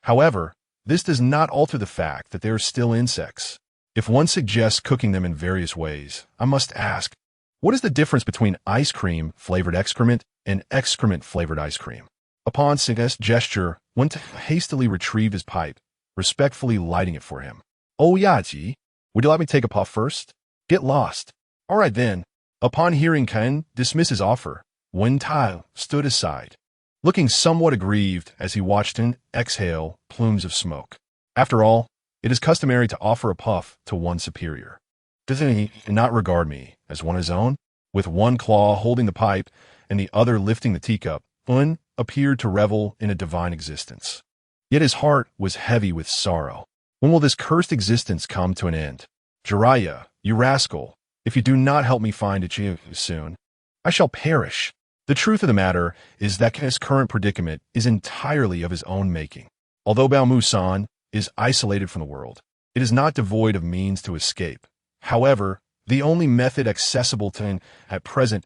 [SPEAKER 1] However, this does not alter the fact that they are still insects. If one suggests cooking them in various ways, I must ask, what is the difference between ice cream-flavored excrement and excrement-flavored ice cream? Upon Singh's gesture, one hastily retrieved his pipe, respectfully lighting it for him. "Oh Yaji, would you let me take a puff first?" "Get lost." "All right then." Upon hearing Kun dismiss his offer, Wen Tai stood aside, looking somewhat aggrieved as he watched him exhale plumes of smoke. After all, it is customary to offer a puff to one's superior. Doesn't he not regard me as one of his own? With one claw holding the pipe and the other lifting the teacup, Wen appeared to revel in a divine existence. Yet his heart was heavy with sorrow. When will this cursed existence come to an end? Jiraiya, you rascal, if you do not help me find Ichigo soon, I shall perish. The truth of the matter is that his current predicament is entirely of his own making. Although Balmusan is isolated from the world, it is not devoid of means to escape. However, the only method accessible to him at present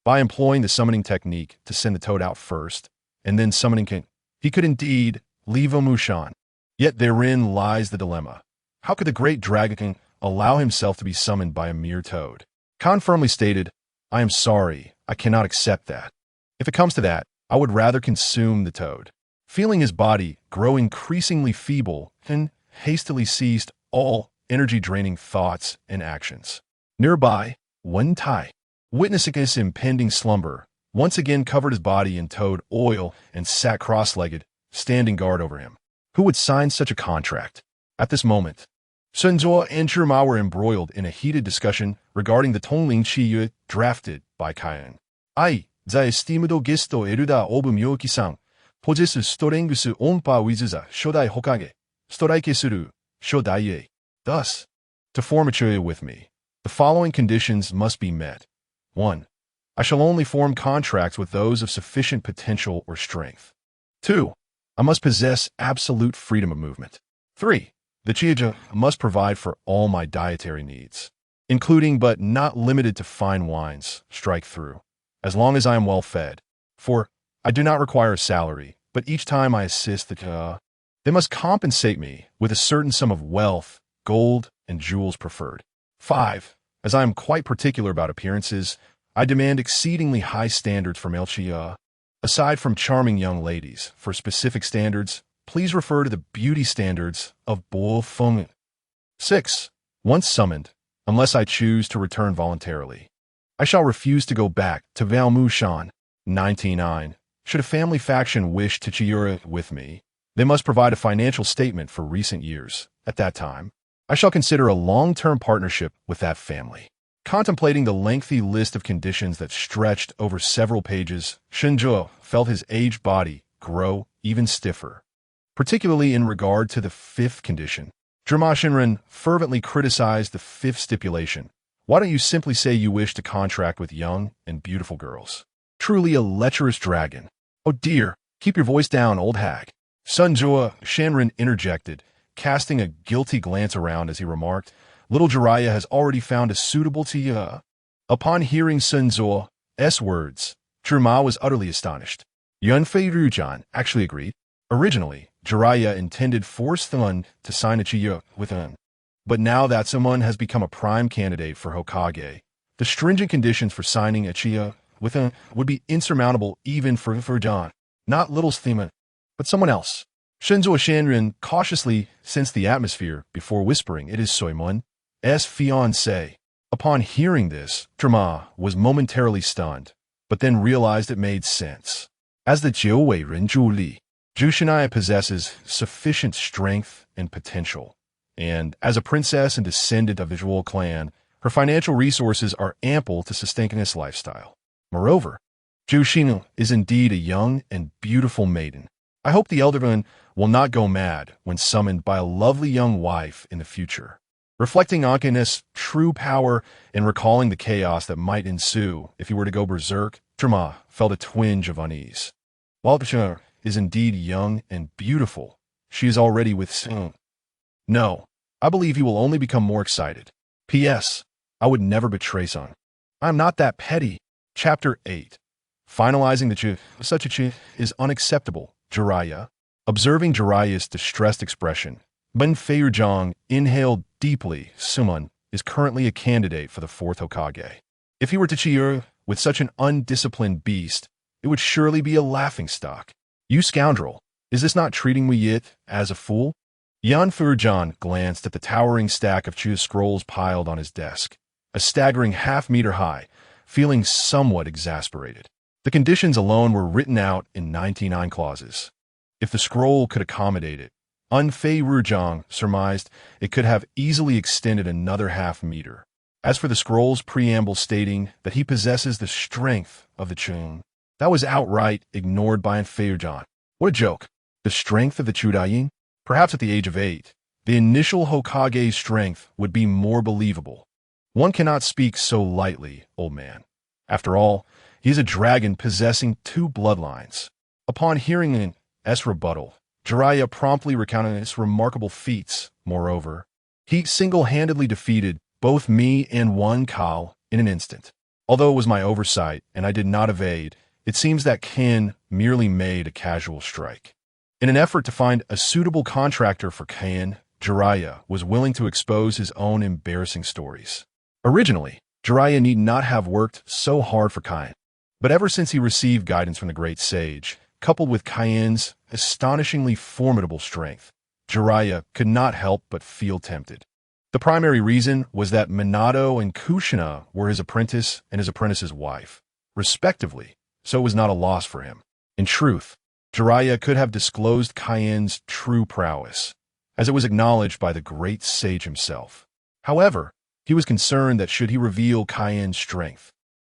[SPEAKER 1] by employing the summoning technique to send the toad out first, and then summoning Kun, he could indeed leave Mushan. Yet therein lies the dilemma. How could the great dragon allow himself to be summoned by a mere toad? Khan firmly stated, "I am sorry, I cannot accept that. If it comes to that, I would rather consume the toad." Feeling his body grow increasingly feeble, Kun hastily ceased all energy-draining thoughts and actions. Nearby, Wen Tai, witnessing his impending slumber, once again covered his body in toad oil and sat cross-legged, standing guard over him. Who would sign such a contract? At this moment, Sunzhou and Zhima were embroiled in a heated discussion regarding the Tongling Chiyue drafted by Kaiun. "I, the esteemed gesto Eruda obu Myoki-san, possess strength on par with the Shodai Hokage, strike suru, Shodai." Thus, to form a Chiyue with me, the following conditions must be met. 1. I shall only form contracts with those of sufficient potential or strength. 2. I must possess absolute freedom of movement. 3. The Chiyoja must provide for all my dietary needs, including but not limited to fine wines, strike through, as long as I am well fed. 4. I do not require a salary, but each time I assist they must compensate me with a certain sum of wealth, gold, and jewels preferred. 5. As I am quite particular about appearances, I demand exceedingly high standards for male Chiya. Aside from charming young ladies, for specific standards, please refer to the beauty standards of Bo Feng. 6. Once summoned, unless I choose to return voluntarily, I shall refuse to go back to Valmushan. 99. Should a family faction wish to Chiyura with me, they must provide a financial statement for recent years. At that time, I shall consider a long-term partnership with that family. Contemplating the lengthy list of conditions that stretched over several pages, Shenzuo felt his aged body grow even stiffer, particularly in regard to the fifth condition. Zhima Shinren fervently criticized the fifth stipulation. Why don't you simply say you wish to contract with young and beautiful girls? Truly a lecherous dragon. Oh dear, keep your voice down, old hag. Sunzua Shanren interjected, casting a guilty glance around as he remarked, little Jiraiya has already found a suitable to you. Upon hearing Sunzua's words, Zhima was utterly astonished. Yunfei Rujan actually agreed. Originally, Jiraiya intended force Thun to sign a chiyu with him. But now that someone has become a prime candidate for Hokage, the stringent conditions for signing a chiyu with him would be insurmountable even for John. Not little Thema, but someone else. Shenzuo Shanren cautiously sensed the atmosphere before whispering, it is Soimun's fiancé. Upon hearing this, Zhima was momentarily stunned, but then realized it made sense. As the Jiuwei Ren Zhu Li, Zhu Shenai possesses sufficient strength and potential, and as a princess and descendant of the Zhuo clan, her financial resources are ample to sustain this lifestyle. Moreover, Zhu Xinu is indeed a young and beautiful maiden. I hope the elder one will not go mad when summoned by a lovely young wife in the future. Reflecting on Kane's true power and recalling the chaos that might ensue if he were to go berserk, Zhima felt a twinge of unease. While Zhu is indeed young and beautiful, she is already with Sun. No, I believe he will only become more excited. P.S. I would never betray Sun. I'm not that petty. Chapter 8. Finalizing the Chu, such a Chu is unacceptable. Jiraiya. Observing Jiraiya's distressed expression, Ben Feiyuzhang inhaled deeply. Suman is currently a candidate for the fourth Hokage. If he were to cheer with such an undisciplined beast, it would surely be a laughingstock. You scoundrel, is this not treating me yet as a fool? Yan Fujian glanced at the towering stack of Chu's scrolls piled on his desk, a staggering half-meter high, feeling somewhat exasperated. The conditions alone were written out in 99 clauses. If the scroll could accommodate it, Unfei Ruzhang surmised it could have easily extended another half-meter. As for the scroll's preamble stating that he possesses the strength of the Chun, that was outright ignored by Unfei Ruzhang. What a joke. The strength of the Chudayin? Perhaps at the age of 8, the initial Hokage's strength would be more believable. One cannot speak so lightly, old man. After all, he is a dragon possessing 2 bloodlines. Upon hearing an rebuttal, Jiraiya promptly recounted his remarkable feats. Moreover, he single-handedly defeated both me and one Kao in an instant. Although it was my oversight and I did not evade, it seems that Kane merely made a casual strike. In an effort to find a suitable contractor for Kane, Jiraiya was willing to expose his own embarrassing stories. Originally, Jiraiya need not have worked so hard for Kane, but ever since he received guidance from the great sage, coupled with Kane's astonishingly formidable strength, Jiraiya could not help but feel tempted. The primary reason was that Minato and Kushina were his apprentice and his apprentice's wife, respectively, so it was not a loss for him. In truth, Jiraiya could have disclosed Kane's true prowess, as it was acknowledged by the great sage himself. However, he was concerned that should he reveal Kane's strength,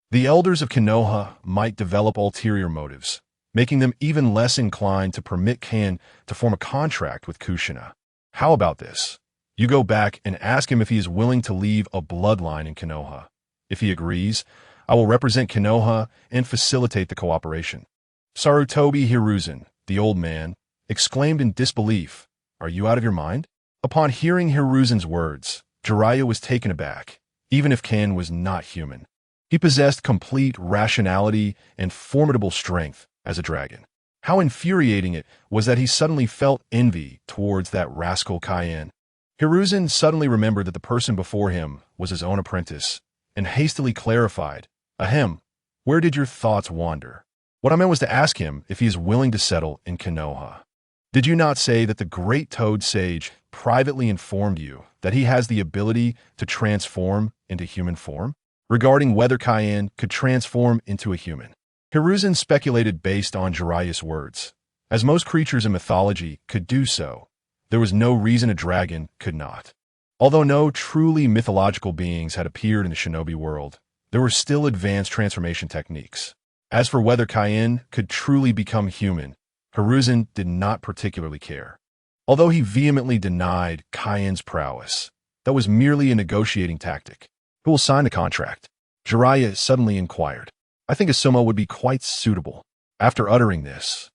[SPEAKER 1] the elders of Konoha might develop ulterior motives, making them even less inclined to permit Kane to form a contract with Kushina. How about this? You go back and ask him if he is willing to leave a bloodline in Konoha. If he agrees, I will represent Konoha and facilitate the cooperation. Sarutobi Hiruzen, the old man, exclaimed in disbelief, Are you out of your mind? Upon hearing Hiruzen's words, Jiraiya was taken aback, even if Kane was not human. He possessed complete rationality and formidable strength as a dragon. How infuriating it was that he suddenly felt envy towards that rascal Cayenne. Hiruzen suddenly remembered that the person before him was his own apprentice, and hastily clarified, Ahem, where did your thoughts wander? What I meant was to ask him if he is willing to settle in Konoha. Did you not say that the great Toad Sage privately informed you that he has the ability to transform into human form? Regarding whether Cayenne could transform into a human, Hiruzen speculated based on Jiraiya's words. As most creatures in mythology could do so, there was no reason a dragon could not. Although no truly mythological beings had appeared in the shinobi world, there were still advanced transformation techniques. As for whether Kane could truly become human, Hiruzen did not particularly care. Although he vehemently denied Kane's prowess, that was merely a negotiating tactic. Who will sign the contract? Jiraiya suddenly inquired. I think Asuma would be quite suitable. After uttering this,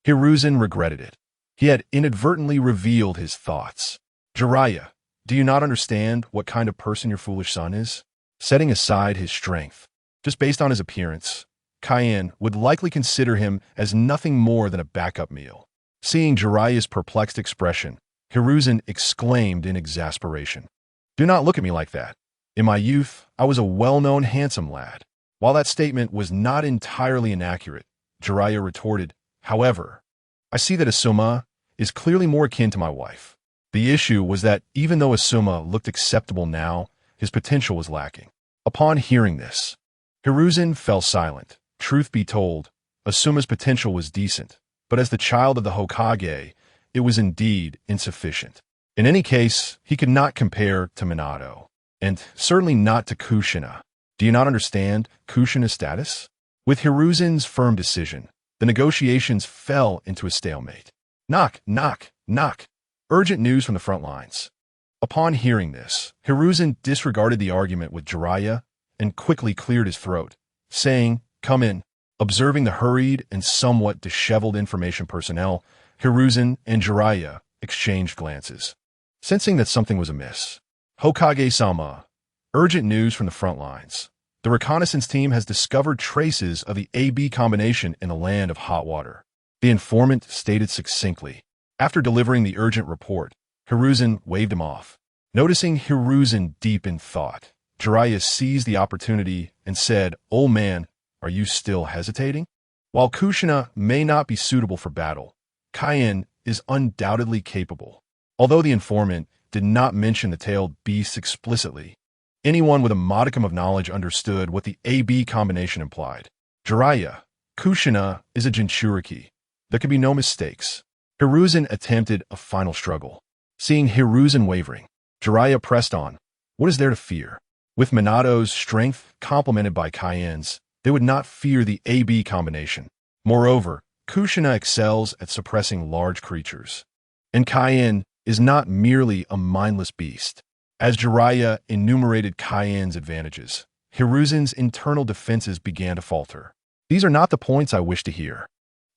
[SPEAKER 1] Hiruzen regretted it. He had inadvertently revealed his thoughts. Jiraiya, do you not understand what kind of person your foolish son is? Setting aside his strength, just based on his appearance, Kane would likely consider him as nothing more than a backup meal. Seeing Jiraiya's perplexed expression, Hiruzen exclaimed in exasperation. Do not look at me like that. In my youth, I was a well-known handsome lad. While that statement was not entirely inaccurate, Jiraiya retorted, however, I see that Asuma is clearly more akin to my wife. The issue was that even though Asuma looked acceptable now, his potential was lacking. Upon hearing this, Hiruzen fell silent. Truth be told, Asuma's potential was decent, but as the child of the Hokage, it was indeed insufficient. In any case, he could not compare to Minato, and certainly not to Kushina. Do you not understand Kushina's status? With Hiruzen's firm decision, the negotiations fell into a stalemate. Knock, knock, knock. Urgent news from the front lines. Upon hearing this, Hiruzen disregarded the argument with Jiraiya and quickly cleared his throat, saying, Come in. Observing the hurried and somewhat disheveled information personnel, Hiruzen and Jiraiya exchanged glances. Sensing that something was amiss, Hokage-sama, urgent news from the front lines. The reconnaissance team has discovered traces of the AB combination in the land of hot water. The informant stated succinctly. After delivering the urgent report, Hiruzen waved him off. Noticing Hiruzen deep in thought, Jiraiya seized the opportunity and said, Old man, are you still hesitating? While Kushina may not be suitable for battle, Kane is undoubtedly capable. Although the informant did not mention the tailed beasts explicitly, anyone with a modicum of knowledge understood what the AB combination implied. Jiraiya, Kushina is a Jinchuriki. There could be no mistakes. Hiruzen attempted a final struggle. Seeing Hiruzen wavering, Jiraiya pressed on. What is there to fear? With Minato's strength complemented by Kane's, they would not fear the AB combination. Moreover, Kushina excels at suppressing large creatures. And Kane is not merely a mindless beast. As Jiraiya enumerated Kane's advantages, Hiruzen's internal defenses began to falter. These are not the points I wish to hear.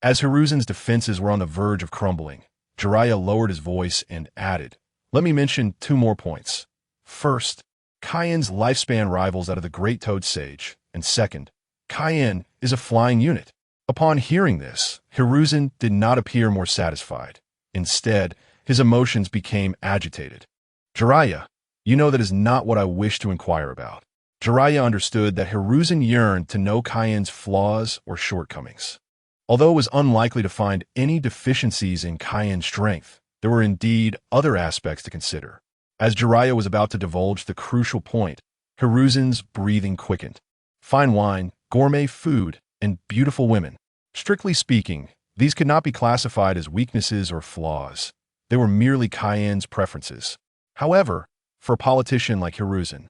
[SPEAKER 1] As Hiruzen's defenses were on the verge of crumbling, Jiraiya lowered his voice and added, Let me mention 2 more points. First, Kane's lifespan rivals that of the Great Toad Sage, and second, Kane is a flying unit. Upon hearing this, Hiruzen did not appear more satisfied. Instead, his emotions became agitated. Jiraiya, you know that is not what I wish to inquire about. Jiraiya understood that Hiruzen yearned to know Kane's flaws or shortcomings. Although it was unlikely to find any deficiencies in Kane's strength, there were indeed other aspects to consider. As Jiraiya was about to divulge the crucial point, Hiruzen's breathing quickened. Fine wine, gourmet food, and beautiful women. Strictly speaking, these could not be classified as weaknesses or flaws. They were merely Kane's preferences. However, for a politician like Hiruzen,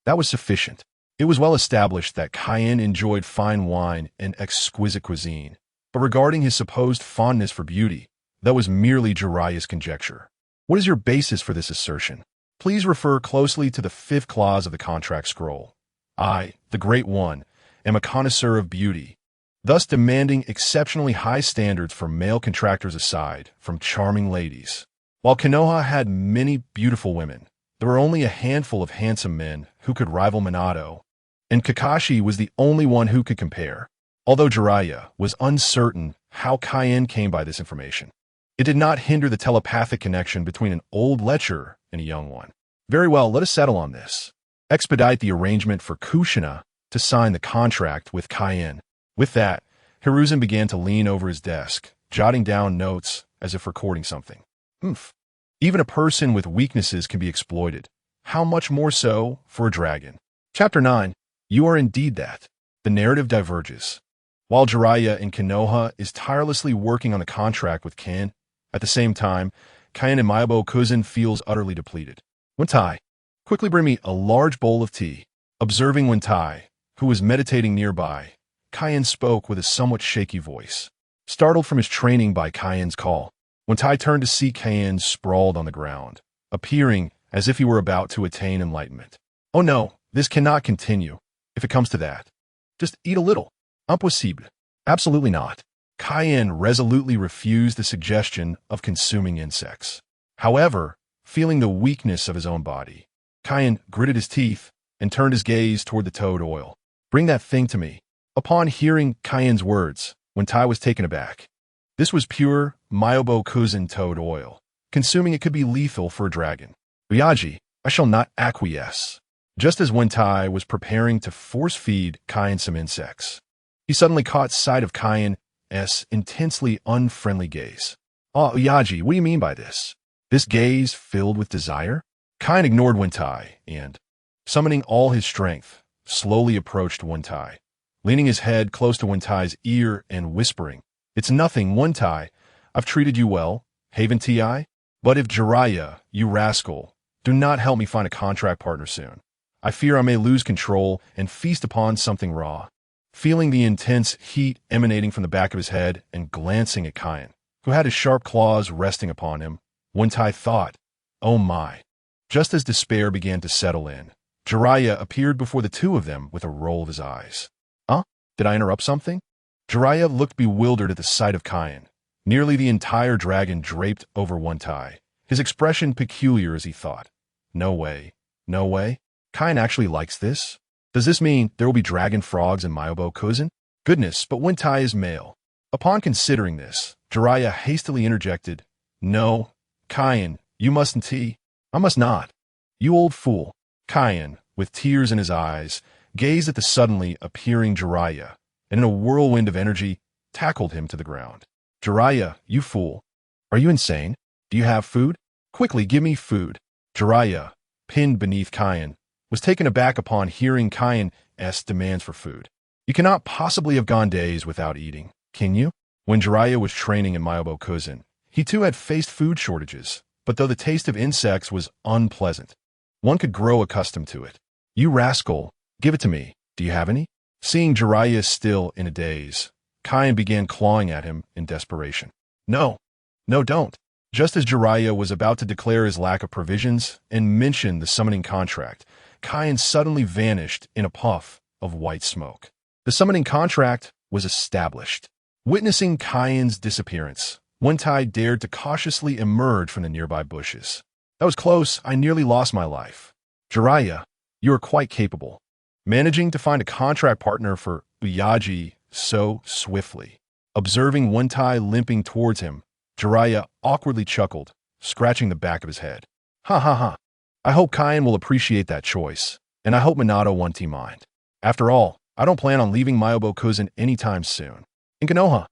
[SPEAKER 1] that was sufficient. It was well established that Kane enjoyed fine wine and exquisite cuisine, but regarding his supposed fondness for beauty, that was merely Jiraiya's conjecture. What is your basis for this assertion? Please refer closely to the 5th clause of the contract scroll. I, the Great One, am a connoisseur of beauty, thus demanding exceptionally high standards for male contractors aside from charming ladies. While Konoha had many beautiful women, there were only a handful of handsome men who could rival Minato, and Kakashi was the only one who could compare. Although Jiraiya was uncertain how Kane came by this information, it did not hinder the telepathic connection between an old lecher and a young one. Very well, let us settle on this. Expedite the arrangement for Kushina to sign the contract with Kane. With that, Hiruzen began to lean over his desk, jotting down notes as if recording something. Even a person with weaknesses can be exploited. How much more so for a dragon? Chapter 9. You are indeed that. The narrative diverges. While Jiraiya in Konoha is tirelessly working on the contract with Ken, at the same time, Kane in Mayabo Kuzan feels utterly depleted. Wentai, Quickly bring me a large bowl of tea. Observing Wentai, who was meditating nearby, Kayan spoke with a somewhat shaky voice. Startled from his training by Kayan's call, Wentai turned to see Kayan sprawled on the ground, appearing as if he were about to attain enlightenment. Oh no, this cannot continue, if it comes to that. Just eat a little. Impossible. Absolutely not. Kayan resolutely refused the suggestion of consuming insects. However, feeling the weakness of his own body, Kayan gritted his teeth and turned his gaze toward the toad oil. Bring that thing to me. Upon hearing Kayan's words, Wentai was taken aback. This was pure Myobo-kuzan toad oil. Consuming it could be lethal for a dragon. Voyage, I shall not acquiesce. Just as Wentai was preparing to force-feed Kayan some insects, he suddenly caught sight of Kayan's intensely unfriendly gaze. Voyage, what do you mean by this? This gaze filled with desire? Kayan ignored Wentai and, summoning all his strength, slowly approached Wentai, leaning his head close to Wentai's ear and whispering, It's nothing, Wentai. I've treated you well, haven't I? But if Jiraiya, you rascal, do not help me find a contract partner soon, I fear I may lose control and feast upon something raw. Feeling the intense heat emanating from the back of his head and glancing at Kayan, who had his sharp claws resting upon him, Wentai thought, Oh my. Just as despair began to settle in, Jiraiya appeared before the two of them with a roll of his eyes. Huh? Did I interrupt something? Jiraiya looked bewildered at the sight of Kayan, nearly the entire dragon draped over Wentai, his expression peculiar as he thought. No way. No way. Kayan actually likes this? Does this mean there will be dragon frogs in Myobo-kuzan? Goodness, but Wentai is male. Upon considering this, Jiraiya hastily interjected, No, Kayan, you mustn't tea. I must not. You old fool. Kayan, with tears in his eyes, gazed at the suddenly appearing Jiraiya, and in a whirlwind of energy, tackled him to the ground. Jiraiya, you fool. Are you insane? Do you have food? Quickly, give me food. Jiraiya, pinned beneath Kayan, was taken aback upon hearing Kayan's demands for food. You cannot possibly have gone days without eating, can you? When Jiraiya was training in Myobo-kuzan, he too had faced food shortages, but though the taste of insects was unpleasant, one could grow accustomed to it. You rascal, give it to me. Do you have any? Seeing Jiraiya still in a daze, Kayan began clawing at him in desperation. No, don't. Just as Jiraiya was about to declare his lack of provisions and mention the summoning contract, Kayan suddenly vanished in a puff of white smoke. The summoning contract was established. Witnessing Kayan's disappearance, Wentai dared to cautiously emerge from the nearby bushes. That was close. I nearly lost my life. Jiraiya, you are quite capable. Managing to find a contract partner for Voyage so swiftly. Observing Wentai limping towards him, Jiraiya awkwardly chuckled, scratching the back of his head. Ha ha ha. I hope Kayan will appreciate that choice, and I hope Minato won't mind. After all, I don't plan on leaving Myobo-kuzan anytime soon. In Konoha,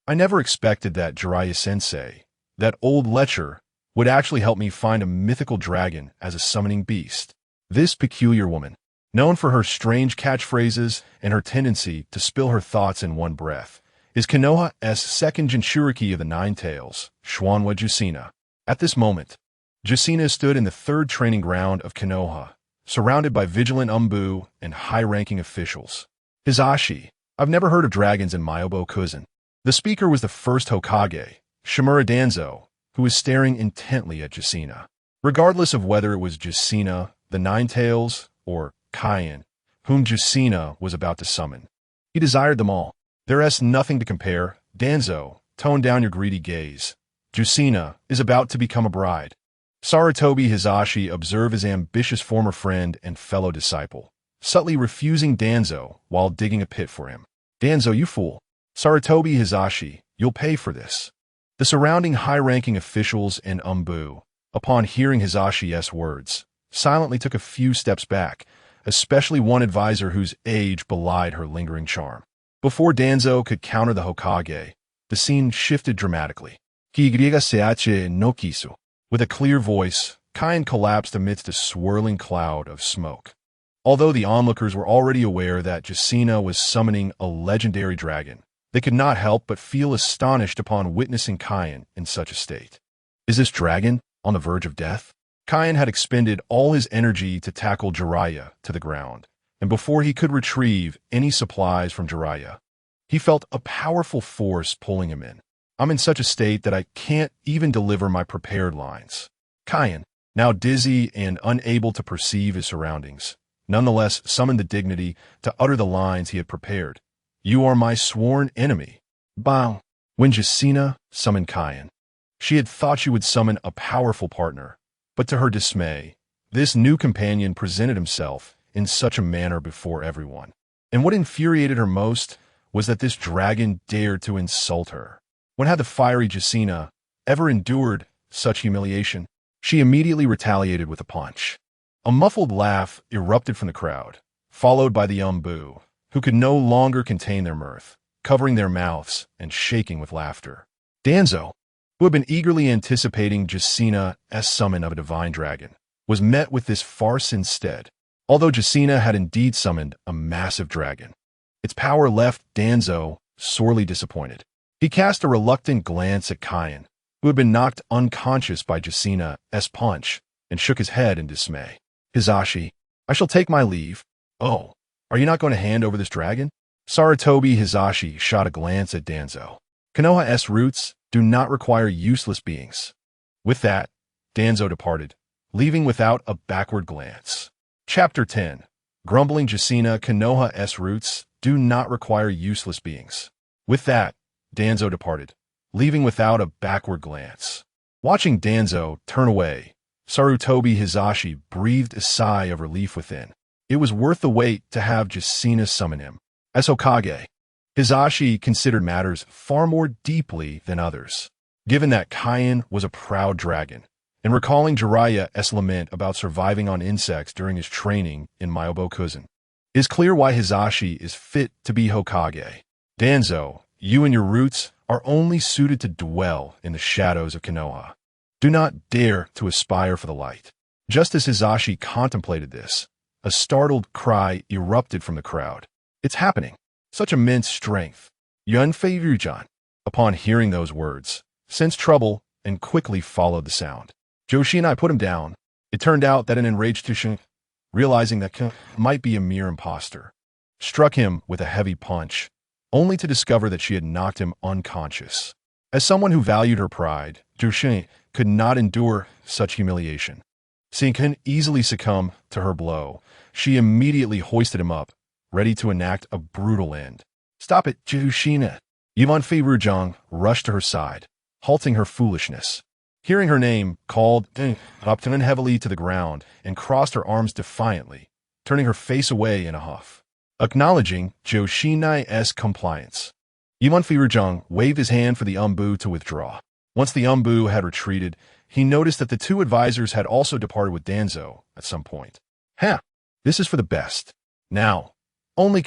[SPEAKER 1] I never expected that Jiraiya-sensei, that old lecher, would actually help me find a mythical dragon as a summoning beast. This peculiar woman, known for her strange catchphrases and her tendency to spill her thoughts in one breath, is Konoha's second Jinchuriki of the Nine Tails, Schwanwa Jusina. At this moment, Jusina stood in the third training ground of Konoha, surrounded by vigilant Umbu and high-ranking officials. Hizashi, I've never heard of dragons in Myobo-kuzan. The speaker was the first Hokage, Shimura Danzo, who was staring intently at Jusina. Regardless of whether it was Jusina, the Nine Tails, or Kayan, whom Jusina was about to summon, he desired them all. There is nothing to compare. Danzo, tone down your greedy gaze. Jusina is about to become a bride. Sarutobi Hizashi observed his ambitious former friend and fellow disciple, subtly refusing Danzo while digging a pit for him. Danzo, you fool. Sarutobi Hizashi, you'll pay for this. The surrounding high-ranking officials and Umbu, upon hearing Hizashi's words, silently took a few steps back, especially one advisor whose age belied her lingering charm. Before Danzo could counter the Hokage, the scene shifted dramatically. Kigriga no kisu. With a clear voice, Kayan collapsed amidst a swirling cloud of smoke. Although the onlookers were already aware that Jusina was summoning a legendary dragon, they could not help but feel astonished upon witnessing Kayan in such a state. Is this dragon on the verge of death? Kyan had expended all his energy to tackle Jiraiya to the ground, and before he could retrieve any supplies from Jiraiya, he felt a powerful force pulling him in. I'm in such a state that I can't even deliver my prepared lines. Kyan, now dizzy and unable to perceive his surroundings, nonetheless summoned the dignity to utter the lines he had prepared. You are my sworn enemy. Bang! When Jacina summoned Kyan, she had thought she would summon a powerful partner, but to her dismay, this new companion presented himself in such a manner before everyone. And what infuriated her most was that this dragon dared to insult her. When had the fiery Jacina ever endured such humiliation? She immediately retaliated with a punch. A muffled laugh erupted from the crowd, followed by the Umbu, who could no longer contain their mirth, covering their mouths and shaking with laughter. Danzo, who had been eagerly anticipating Jacina's summon of a divine dragon, was met with this farce instead. Although Jacina had indeed summoned a massive dragon, its power left Danzo sorely disappointed. He cast a reluctant glance at Kyan, who had been knocked unconscious by Jacina's punch, and shook his head in dismay. Hisashi, I shall take my leave. Oh, are you not going to hand over this dragon? Sarutobi Hisashi shot a glance at Danzo. Konoha's roots do not require useless beings. With that, Danzo departed, leaving without a backward glance. Chapter 10. Grumbling Jacina. Konoha's roots do not require useless beings. With that, Danzo departed, leaving without a backward glance. Watching Danzo turn away, Sarutobi Hisashi breathed a sigh of relief within. It was worth the wait to have Jacina summon him. As Hokage, Hisashi considered matters far more deeply than others. Given that Kyan was a proud dragon, and recalling Jiraiya's lament about surviving on insects during his training in Myobokuzen, it is clear why Hisashi is fit to be Hokage. Danzo, you and your roots are only suited to dwell in the shadows of Konoha. Do not dare to aspire for the light. Just as Hisashi contemplated this, a startled cry erupted from the crowd. It's happening. Such immense strength. Yunfei Ryujan. Upon hearing those words, sensed trouble and quickly followed the sound. Joshi and I put him down. It turned out that an enraged Tushin, realizing that might be a mere imposter, struck him with a heavy punch, only to discover that she had knocked him unconscious. As someone who valued her pride, Joshi could not endure such humiliation. Seeing Kun easily succumb to her blow, she immediately hoisted him up, ready to enact a brutal end. Stop it, Jushina. Yunfei Ryujan rushed to her side, halting her foolishness. Hearing her name called, upped heavily to the ground and crossed her arms defiantly, turning her face away in a huff. Acknowledging Joshinai's compliance, Yunfei Ryujan waved his hand for the Umbu to withdraw. Once the Umbu had retreated, he noticed that the two advisors had also departed with Danzo at some point. This is for the best. Now, only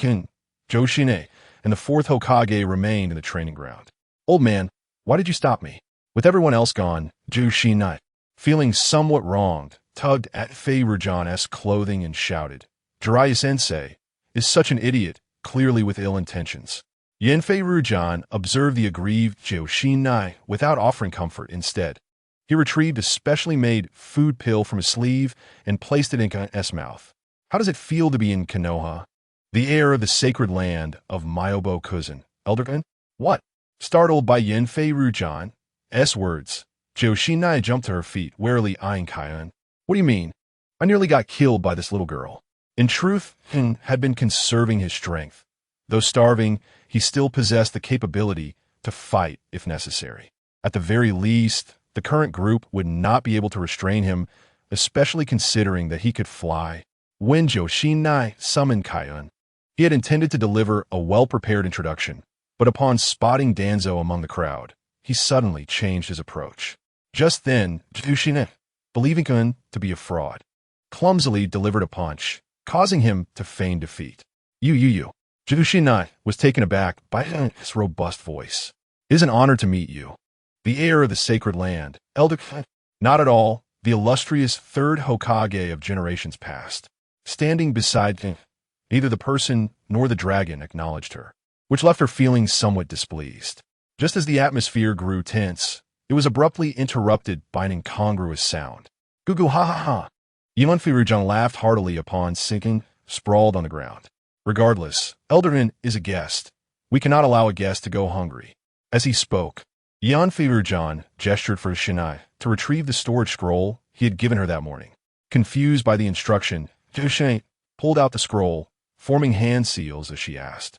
[SPEAKER 1] Joshine and the fourth Hokage remained in the training ground. Old man, why did you stop me? With everyone else gone, Joshine, feeling somewhat wronged, tugged at Fei Ryujan's clothing and shouted, Jiraiya-sensei is such an idiot, clearly with ill intentions. Yunfei Ryujan observed the aggrieved Joshine without offering comfort. Instead, he retrieved a specially made food pill from his sleeve and placed it in Konoha's mouth. How does it feel to be in Konoha, the air of the sacred land of Myobokuzen, Elderkin? What? Startled by Yunfei Ryujan's words, Joshine jumped to her feet, warily eyeing Kyan. What do you mean? I nearly got killed by this little girl. In truth, had been conserving his strength. Though starving, he still possessed the capability to fight if necessary. At the very least, the current group would not be able to restrain him, especially considering that he could fly. When Joshine summoned Kyan, he had intended to deliver a well-prepared introduction, but upon spotting Danzo among the crowd, he suddenly changed his approach. Just then, Joshine, believing Kyan to be a fraud, clumsily delivered a punch, causing him to feign defeat. You. Joshine was taken aback by his robust voice. It is an honor to meet you. The heir of the sacred land, Elder. Not at all, the illustrious third Hokage of generations past. Standing beside him, neither the person nor the dragon acknowledged her, which left her feeling somewhat displeased. Just as the atmosphere grew tense, it was abruptly interrupted by an incongruous sound. Gugu ha ha ha. Yuan Firuzhang laughed heartily upon sinking, sprawled on the ground. Regardless, Elderman is a guest. We cannot allow a guest to go hungry. As he spoke, Yan Firuzhang gestured for Shinai to retrieve the storage scroll he had given her that morning. Confused by the instruction, Zhou pulled out the scroll, forming hand seals as she asked,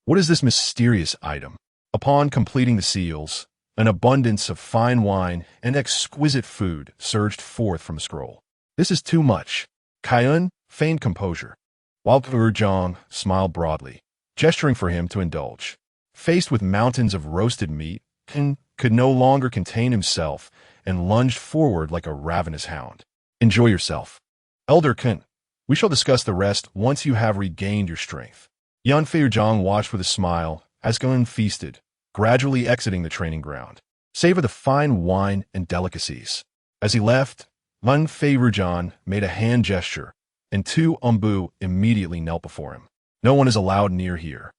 [SPEAKER 1] "What is this mysterious item?" Upon completing the seals, an abundance of fine wine and exquisite food surged forth from the scroll. "This is too much." Kaiun feigned composure, while Firuzhang smiled broadly, gesturing for him to indulge. Faced with mountains of roasted meat, Kan could no longer contain himself and lunged forward like a ravenous hound. "Enjoy yourself. Elder Kan, we shall discuss the rest once you have regained your strength." Yan Firuzhang watched with a smile as Kan feasted, gradually exiting the training ground. Savor the fine wine and delicacies. As he left, Yan Firuzhang made a hand gesture, and two Umbu immediately knelt before him. "No one is allowed near here.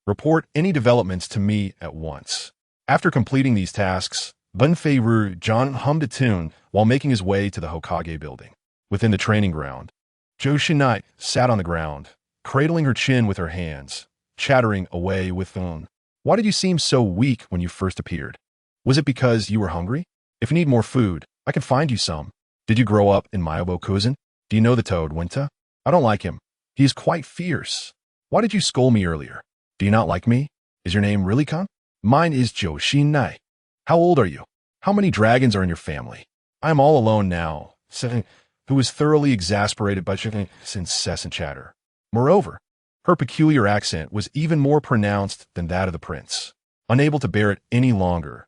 [SPEAKER 1] Report any developments to me at once." After completing these tasks, Yan Firuzhang hummed a tune while making his way to the Hokage building. Within the training ground, Zhou Shinai sat on the ground, cradling her chin with her hands, chattering away with phone. "Why did you seem so weak when you first appeared? Was it because you were hungry? If you need more food, I can find you some. Did you grow up in Myobo-Kuzen? Do you know the toad Winta? I don't like him. He is quite fierce. Why did you scold me earlier? Do you not like me? Is your name really Kan? Mine is Zhou Shinai. How old are you? How many dragons are in your family? I am all alone now," who was thoroughly exasperated by Shinai's incessant chatter. Moreover, her peculiar accent was even more pronounced than that of the prince. Unable to bear it any longer,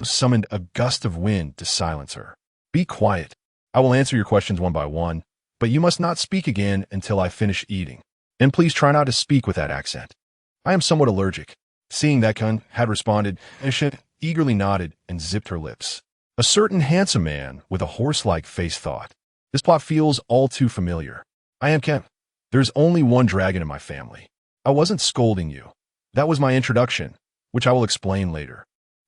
[SPEAKER 1] summoned a gust of wind to silence her. "Be quiet. I will answer your questions one by one, but you must not speak again until I finish eating. And please try not to speak with that accent. I am somewhat allergic." Seeing that Kan had responded, Shin eagerly nodded and zipped her lips. A certain handsome man with a horse-like face thought, "This plot feels all too familiar. I am Kan. There's only one dragon in my family. I wasn't scolding you. That was my introduction, which I will explain later.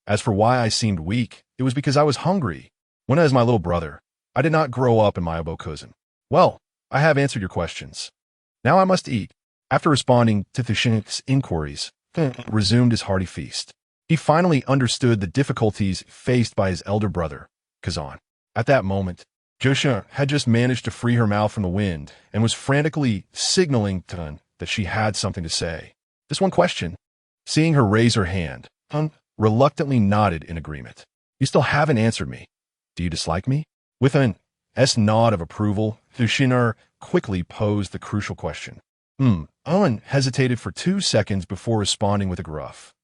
[SPEAKER 1] As for why I seemed weak, it was because I was hungry. When I was my little brother, I did not grow up in Myobo-Kuzen. Well, I have answered your questions. Now I must eat." After responding to Thushin's inquiries, Kan resumed his hearty feast. He finally understood the difficulties faced by his elder brother, Kazan. At that moment, Joshin had just managed to free her mouth from the wind and was frantically signaling to Kan that she had something to say. "Just one question." Seeing her raise her hand, Kan reluctantly nodded in agreement. "You still haven't answered me. Do you dislike me?" With an nod of approval, Thushinar quickly posed the crucial question. Owen hesitated for 2 seconds before responding with a gruff,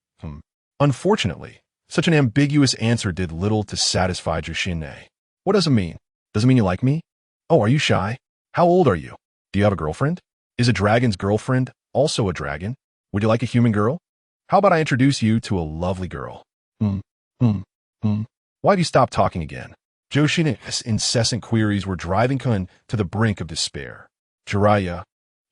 [SPEAKER 1] Unfortunately, such an ambiguous answer did little to satisfy Joshine. "What does it mean? Does it mean you like me? Oh, are you shy? How old are you? Do you have a girlfriend? Is a dragon's girlfriend also a dragon? Would you like a human girl? How about I introduce you to a lovely girl?" Why have you stopped talking again?" Joshine's incessant queries were driving Kan to the brink of despair. "Jiraiya,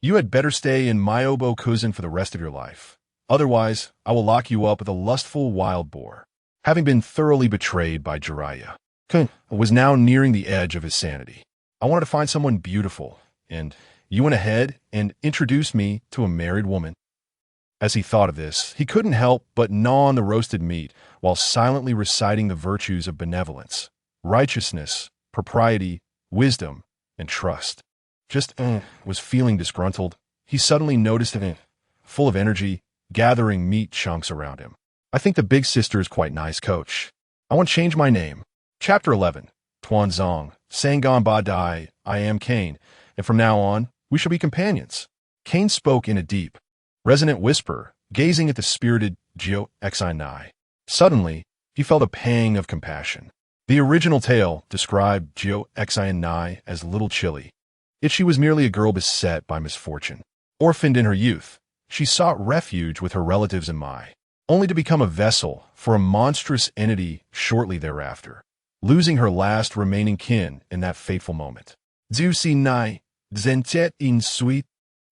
[SPEAKER 1] you had better stay in Myobo-Kuzen for the rest of your life. Otherwise, I will lock you up with a lustful wild boar." Having been thoroughly betrayed by Jiraiya, Kan was now nearing the edge of his sanity. "I wanted to find someone beautiful, and you went ahead and introduced me to a married woman." As he thought of this, he couldn't help but gnaw on the roasted meat while silently reciting the virtues of benevolence, righteousness, propriety, wisdom, and trust. Just was feeling disgruntled, he suddenly noticed him, full of energy, gathering meat chunks around him. "I think the big sister is quite nice, coach. I want to change my name." Chapter 11. Tuanzong, Sangon Ba Dai, I am Kane, and from now on, we shall be companions. Kane spoke in a deep, resonant whisper, gazing at the spirited Jio Xi. Suddenly, he felt a pang of compassion. The original tale described Jio Xi as little Chili. Yet she was merely a girl beset by misfortune. Orphaned in her youth, she sought refuge with her relatives in Mai, only to become a vessel for a monstrous entity shortly thereafter, losing her last remaining kin in that fateful moment. Zhu Si Nai, Zentet in Sweet,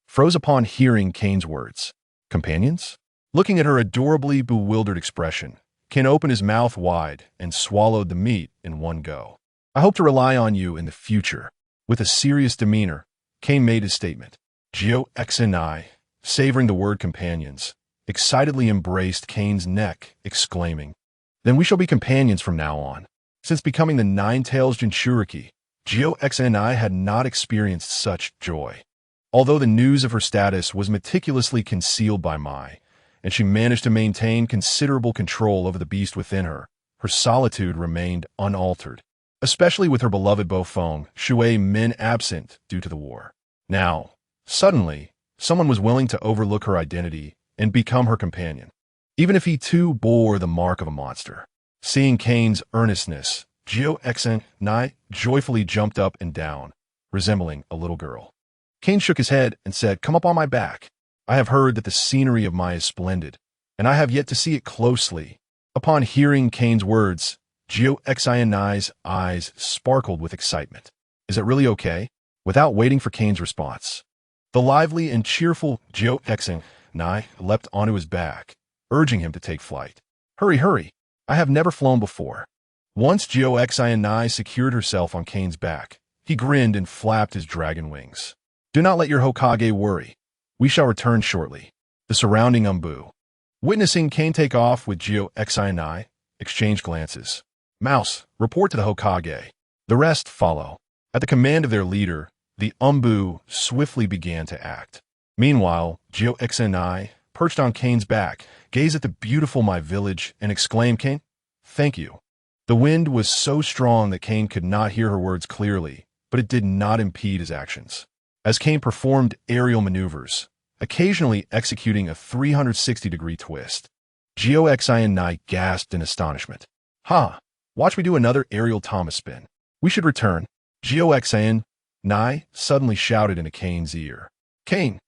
[SPEAKER 1] froze upon hearing Kane's words. Companions? Looking at her adorably bewildered expression, Kane opened his mouth wide and swallowed the meat in one go. I hope to rely on you in the future. With a serious demeanor, Kane made his statement. Geo X and I, savoring the word companions, excitedly embraced Kane's neck, exclaiming, "Then we shall be companions from now on." Since becoming the Nine-Tails Jinchuriki, Geo X and I had not experienced such joy. Although the news of her status was meticulously concealed by Mai, and she managed to maintain considerable control over the beast within her, her solitude remained unaltered, especially with her beloved Bofeng, Shui Min absent due to the war. Now, suddenly, someone was willing to overlook her identity and become her companion, even if he too bore the mark of a monster. Seeing Kane's earnestness, Geo Xen Nai joyfully jumped up and down, resembling a little girl. Kane shook his head and said, "Come up on my back. I have heard that the scenery of Mai is splendid, and I have yet to see it closely." Upon hearing Kane's words, Geo Xinai's eyes sparkled with excitement. "Is it really okay?" Without waiting for Kane's response, the lively and cheerful Geo Xinai leapt onto his back, urging him to take flight. "Hurry, hurry! I have never flown before." Once Geo Xinai secured herself on Kane's back, he grinned and flapped his dragon wings. "Do not let your Hokage worry. We shall return shortly." The surrounding Umbu, witnessing Kane take off with Geo Xinai, exchanged glances. "Mouse, report to the Hokage." The rest follow. At the command of their leader, the Umbu swiftly began to act. Meanwhile, Geo Xinai, perched on Kane's back, gazed at the beautiful Mai village and exclaimed, "Kane, thank you." The wind was so strong that Kane could not hear her words clearly, but it did not impede his actions. As Kane performed aerial maneuvers, occasionally executing a 360-degree twist, Geo Xinai gasped in astonishment. "Ha! Watch me do another aerial Thomas spin. We should return." Geo Xinai suddenly shouted into Kane's ear. Kane,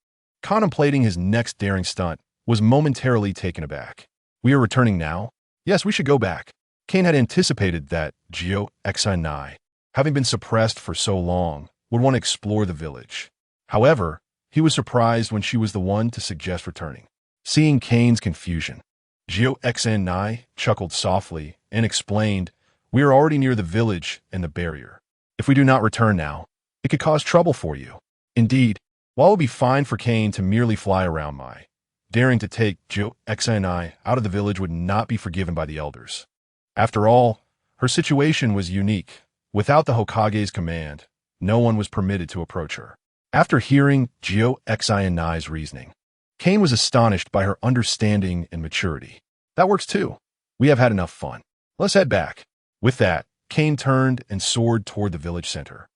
[SPEAKER 1] contemplating his next daring stunt, was momentarily taken aback. "We are returning now?" "Yes, we should go back." Kane had anticipated that Geo Xinai, having been suppressed for so long, would want to explore the village. However, he was surprised when she was the one to suggest returning. Seeing Kane's confusion, Geo Xinai chuckled softly and explained, "We are already near the village and the barrier. If we do not return now, it could cause trouble for you." Indeed, while it would be fine for Kane to merely fly around Mai, daring to take Geo Xinai out of the village would not be forgiven by the elders. After all, her situation was unique. Without the Hokage's command, no one was permitted to approach her. After hearing Geo Xinai's reasoning, Kane was astonished by her understanding and maturity. "That works too. We have had enough fun. Let's head back." With that, Kane turned and soared toward the village center.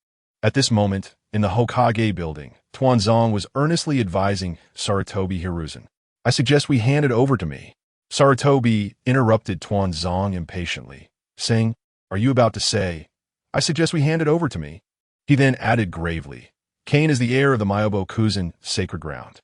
[SPEAKER 1] At this moment, in the Hokage building, Tuanzong was earnestly advising Sarutobi Hiruzen. "I suggest we hand it over to me." Sarutobi interrupted Tuanzong impatiently, saying, "Are you about to say, 'I suggest we hand it over to me'?" He then added gravely, "Kane is the heir of the Myobo-Kuzan sacred ground.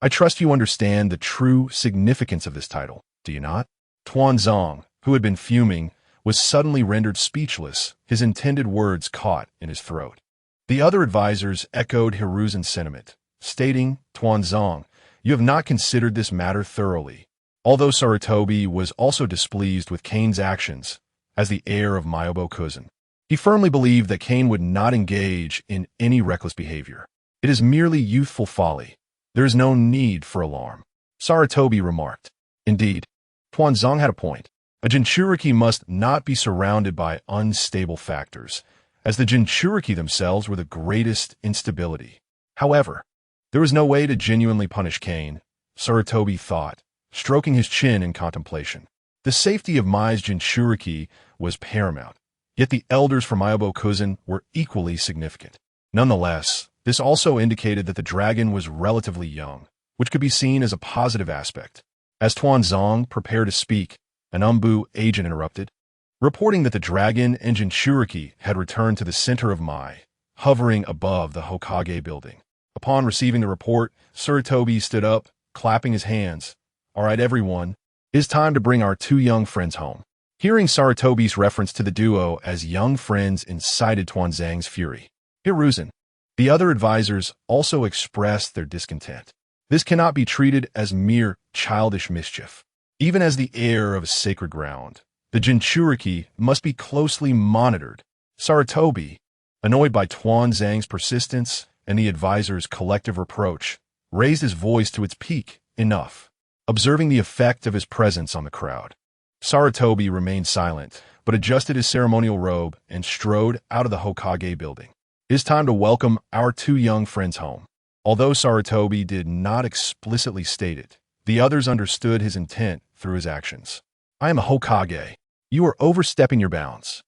[SPEAKER 1] I trust you understand the true significance of this title, do you not?" Tuanzong, who had been fuming, was suddenly rendered speechless, his intended words caught in his throat. The other advisors echoed Hiruzen's sentiment, stating, "Tuanzong, you have not considered this matter thoroughly." Although Sarutobi was also displeased with Kane's actions as the heir of Myobo-Kuzan, he firmly believed that Kane would not engage in any reckless behavior. "It is merely youthful folly. There is no need for alarm," Sarutobi remarked. Indeed, Tuanzong had a point. A Jinchuriki must not be surrounded by unstable factors, as the Jinchuriki themselves were the greatest instability. However, there was no way to genuinely punish Kane, Sarutobi thought, stroking his chin in contemplation. The safety of Mai's Jinchuriki was paramount, yet the elders from Myobo-Kuzan were equally significant. Nonetheless, this also indicated that the dragon was relatively young, which could be seen as a positive aspect. As Tuanzong prepared to speak, an Umbu agent interrupted, reporting that the dragon and Jinchuriki had returned to the center of Mai, hovering above the Hokage building. Upon receiving the report, Sarutobi stood up, clapping his hands. "All right, everyone, it is time to bring our two young friends home." Hearing Sarutobi's reference to the duo as young friends incited Tuanzang's fury. Hiruzen, the other advisors, also expressed their discontent. This cannot be treated as mere childish mischief. Even as the heir of a sacred ground, the Jinchuriki must be closely monitored. Saratobi, annoyed by Tuan Zhang's persistence and the advisor's collective reproach, raised his voice to its peak. Enough. Observing the effect of his presence on the crowd, Saratobi remained silent, but adjusted his ceremonial robe and strode out of the Hokage building. It is time to welcome our two young friends home. Although Saratobi did not explicitly state it, the others understood his intent through his actions. I am a Hokage. You are overstepping your bounds.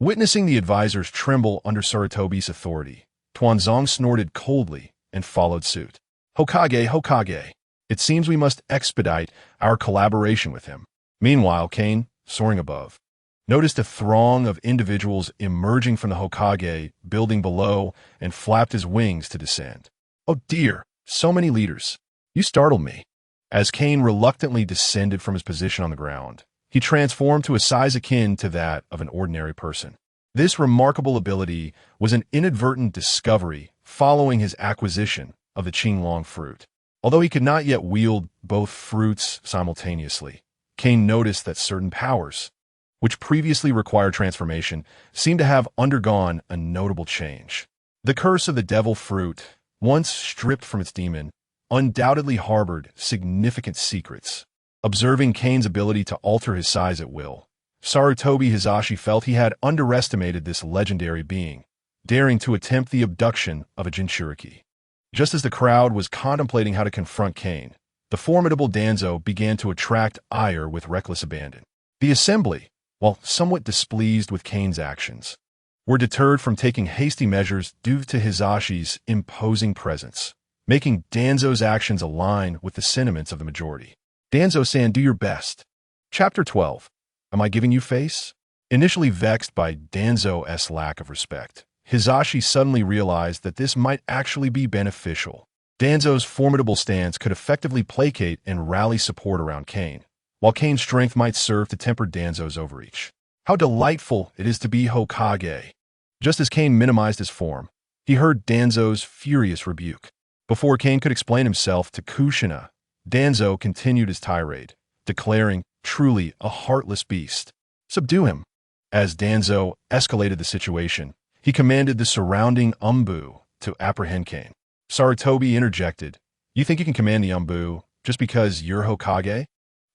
[SPEAKER 1] Witnessing the advisors tremble under Saratobi's authority, Tuanzong snorted coldly and followed suit. Hokage, Hokage. It seems we must expedite our collaboration with him. Meanwhile, Kane, soaring above, noticed a throng of individuals emerging from the Hokage building below and flapped his wings to descend. Oh dear, so many leaders. You startled me. As Kane reluctantly descended from his position on the ground, he transformed to a size akin to that of an ordinary person. This remarkable ability was an inadvertent discovery following his acquisition of the Qinglong fruit. Although he could not yet wield both fruits simultaneously, Kane noticed that certain powers, which previously required transformation, seemed to have undergone a notable change. The curse of the devil fruit, once stripped from its demon, undoubtedly harbored significant secrets. Observing Kane's ability to alter his size at will, Saratobi Hizashi felt he had underestimated this legendary being, daring to attempt the abduction of a Jinchuriki. Just as the crowd was contemplating how to confront Kane, the formidable Danzo began to attract ire with reckless abandon. The assembly, while somewhat displeased with Kane's actions, were deterred from taking hasty measures due to Hizashi's imposing presence, making Danzo's actions align with the sentiments of the majority. Danzo-san, do your best. Chapter 12. Am I giving you face? Initially vexed by Danzo's lack of respect, Hizashi suddenly realized that this might actually be beneficial. Danzo's formidable stance could effectively placate and rally support around Kane, while Kane's strength might serve to temper Danzo's overreach. How delightful it is to be Hokage! Just as Kane minimized his form, he heard Danzo's furious rebuke. Before Kane could explain himself to Kushina, Danzo continued his tirade, declaring, truly a heartless beast. Subdue him. As Danzo escalated the situation, he commanded the surrounding Umbu to apprehend Kane. Saratobi interjected, You think you can command the Umbu just because you're Hokage?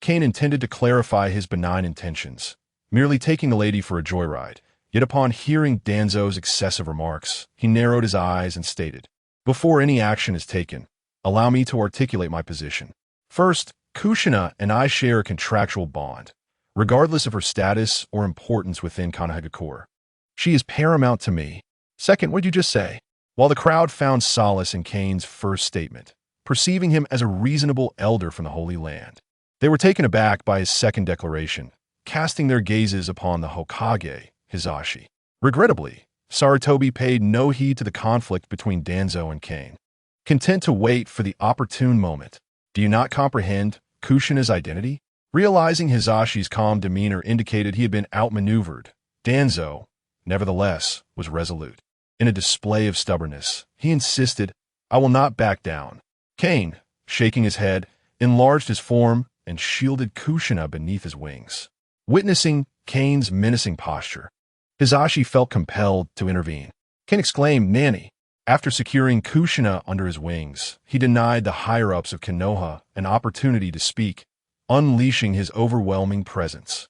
[SPEAKER 1] Kane intended to clarify his benign intentions, merely taking the lady for a joyride. Yet upon hearing Danzo's excessive remarks, he narrowed his eyes and stated, Before any action is taken, allow me to articulate my position. First, Kushina and I share a contractual bond, regardless of her status or importance within Konohagakure. She is paramount to me. Second, what'd you just say? While the crowd found solace in Kane's first statement, perceiving him as a reasonable elder from the Holy Land, they were taken aback by his second declaration, casting their gazes upon the Hokage, Hizashi. Regrettably, Saratobi paid no heed to the conflict between Danzo and Kane. Content to wait for the opportune moment, do you not comprehend Kushina's identity? Realizing Hizashi's calm demeanor indicated he had been outmaneuvered, Danzo, nevertheless, was resolute. In a display of stubbornness, he insisted, I will not back down. Kane, shaking his head, enlarged his form and shielded Kushina beneath his wings. Witnessing Kane's menacing posture, Hizashi felt compelled to intervene. Kane exclaimed, Nanny. After securing Kushina under his wings, he denied the higher-ups of Konoha an opportunity to speak, unleashing his overwhelming presence.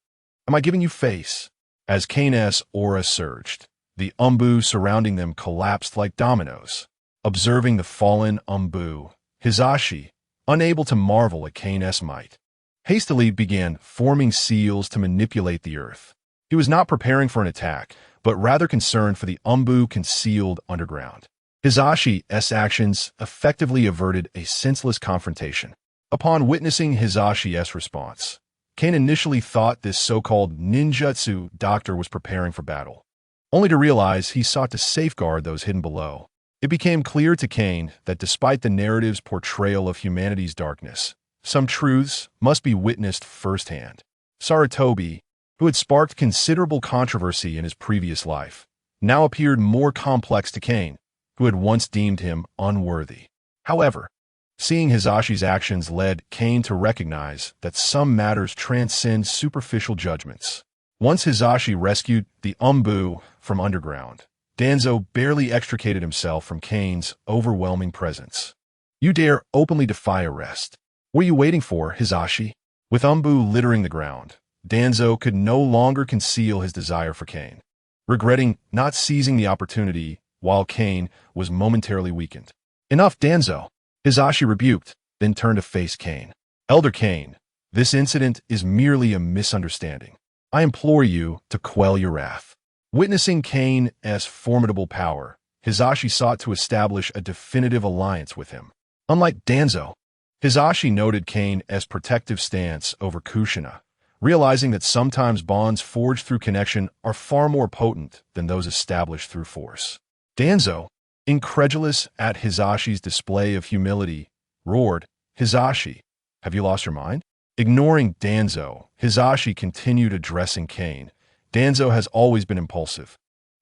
[SPEAKER 1] Am I giving you face? As Kane's aura surged, the Umbu surrounding them collapsed like dominoes. Observing the fallen Umbu, Hizashi, unable to marvel at Kane's might, hastily began forming seals to manipulate the earth. He was not preparing for an attack, but rather concerned for the Umbu concealed underground. Hizashi's actions effectively averted a senseless confrontation. Upon witnessing Hizashi's response, Kane initially thought this so-called ninjutsu doctor was preparing for battle, only to realize he sought to safeguard those hidden below. It became clear to Kane that despite the narrative's portrayal of humanity's darkness, some truths must be witnessed firsthand. Saratobi, who had sparked considerable controversy in his previous life, now appeared more complex to Kane, who had once deemed him unworthy. However, seeing Hizashi's actions led Kane to recognize that some matters transcend superficial judgments. Once Hizashi rescued the Umbu from underground, Danzo barely extricated himself from Kane's overwhelming presence. You dare openly defy arrest. What are you waiting for, Hizashi? With Umbu littering the ground, Danzo could no longer conceal his desire for Kane, regretting not seizing the opportunity while Kane was momentarily weakened. Enough, Danzo! Hizashi rebuked, then turned to face Kane. Elder Kane, this incident is merely a misunderstanding. I implore you to quell your wrath. Witnessing Kane's formidable power, Hizashi sought to establish a definitive alliance with him. Unlike Danzo, Hizashi noted Kane's protective stance over Kushina, realizing that sometimes bonds forged through connection are far more potent than those established through force. Danzo, incredulous at Hizashi's display of humility, roared, Hizashi, have you lost your mind? Ignoring Danzo, Hizashi continued addressing Kane. Danzo has always been impulsive.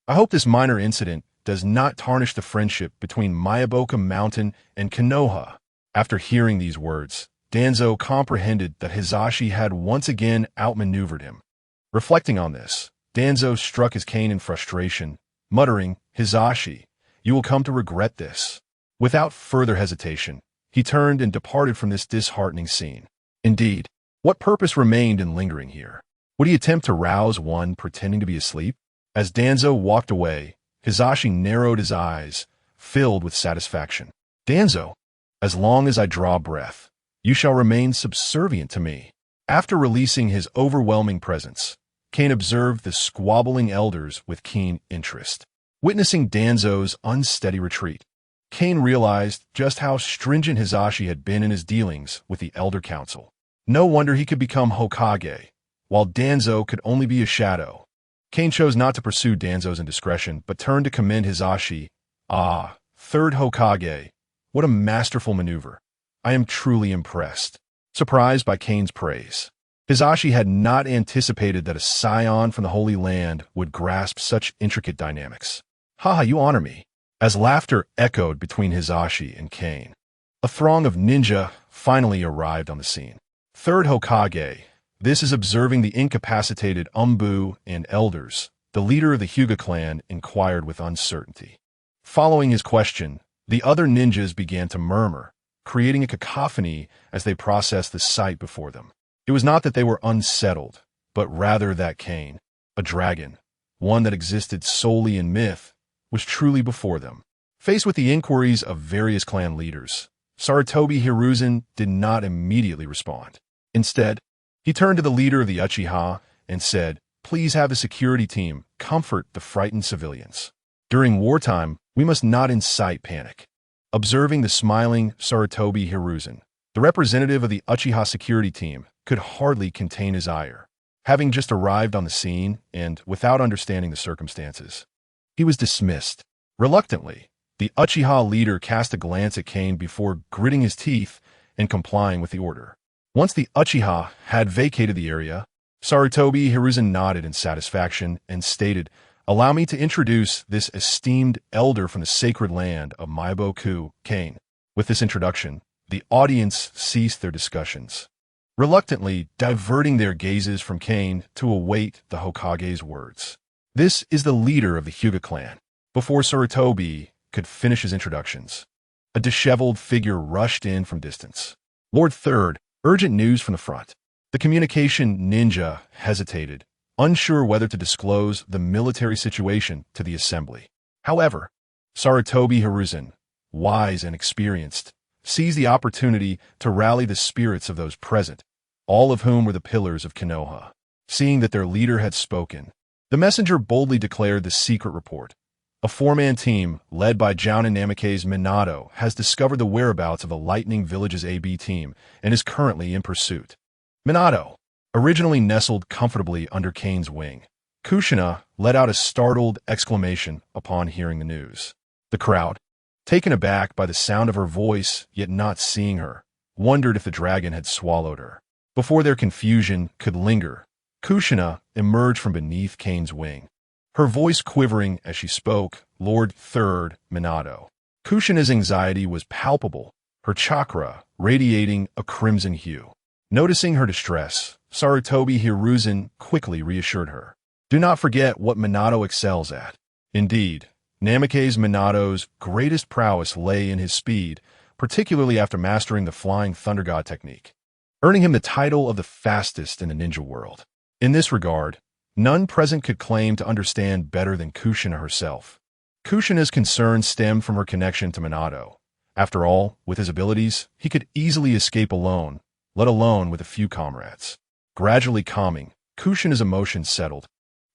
[SPEAKER 1] I hope this minor incident does not tarnish the friendship between Mayaboka Mountain and Konoha. After hearing these words, Danzo comprehended that Hizashi had once again outmaneuvered him. Reflecting on this, Danzo struck his cane in frustration, muttering, Hizashi, you will come to regret this. Without further hesitation, he turned and departed from this disheartening scene. Indeed, what purpose remained in lingering here? Would he attempt to rouse one pretending to be asleep? As Danzo walked away, Hizashi narrowed his eyes, filled with satisfaction. Danzo, as long as I draw breath, you shall remain subservient to me. After releasing his overwhelming presence, Kane observed the squabbling elders with keen interest. Witnessing Danzo's unsteady retreat, Kane realized just how stringent Hizashi had been in his dealings with the Elder Council. No wonder he could become Hokage, while Danzo could only be a shadow. Kane chose not to pursue Danzo's indiscretion, but turned to commend Hizashi. Ah, third Hokage, what a masterful maneuver. I am truly impressed. Surprised by Kane's praise, Hizashi had not anticipated that a scion from the Holy Land would grasp such intricate dynamics. Haha, you honor me. As laughter echoed between Hizashi and Kane, a throng of ninja finally arrived on the scene. Third Hokage, this is observing the incapacitated Umbu and elders. The leader of the Hyuga clan inquired with uncertainty. Following his question, the other ninjas began to murmur, creating a cacophony as they processed the sight before them. It was not that they were unsettled, but rather that Kane, a dragon, one that existed solely in myth, was truly before them. Faced with the inquiries of various clan leaders, Sarutobi Hiruzen did not immediately respond. Instead, he turned to the leader of the Uchiha and said, Please have a security team comfort the frightened civilians. During wartime, we must not incite panic. Observing the smiling Sarutobi Hiruzen, the representative of the Uchiha security team could hardly contain his ire. Having just arrived on the scene and without understanding the circumstances, he was dismissed. Reluctantly, the Uchiha leader cast a glance at Kane before gritting his teeth and complying with the order. Once the Uchiha had vacated the area, Sarutobi Hiruzen nodded in satisfaction and stated, Allow me to introduce this esteemed elder from the sacred land of Maiboku, Kane. With this introduction, the audience ceased their discussions, reluctantly diverting their gazes from Kane to await the Hokage's words. This is the leader of the Hyuga clan. Before Sarutobi could finish his introductions, a disheveled figure rushed in from distance. Lord Third, urgent news from the front. The communication ninja hesitated, unsure whether to disclose the military situation to the assembly. However, Sarutobi Hiruzen, wise and experienced, seized the opportunity to rally the spirits of those present, all of whom were the pillars of Konoha. Seeing that their leader had spoken, the messenger boldly declared the secret report. A four-man team, led by Jounin Namikaze's Minato, has discovered the whereabouts of the Lightning Village's AB team and is currently in pursuit. Minato, originally nestled comfortably under Kane's wing, Kushina let out a startled exclamation upon hearing the news. The crowd, taken aback by the sound of her voice yet not seeing her, wondered if the dragon had swallowed her. Before their confusion could linger, Kushina emerged from beneath Kane's wing, her voice quivering as she spoke, Lord Third Minato. Kushina's anxiety was palpable, her chakra radiating a crimson hue. Noticing her distress, Sarutobi Hiruzen quickly reassured her. Do not forget what Minato excels at. Indeed, Namake's Minato's greatest prowess lay in his speed, particularly after mastering the Flying Thunder God technique, earning him the title of the fastest in the ninja world. In this regard, none present could claim to understand better than Kushina herself. Kushina's concerns stemmed from her connection to Minato. After all, with his abilities, he could easily escape alone, let alone with a few comrades. Gradually calming, Kushina's emotions settled.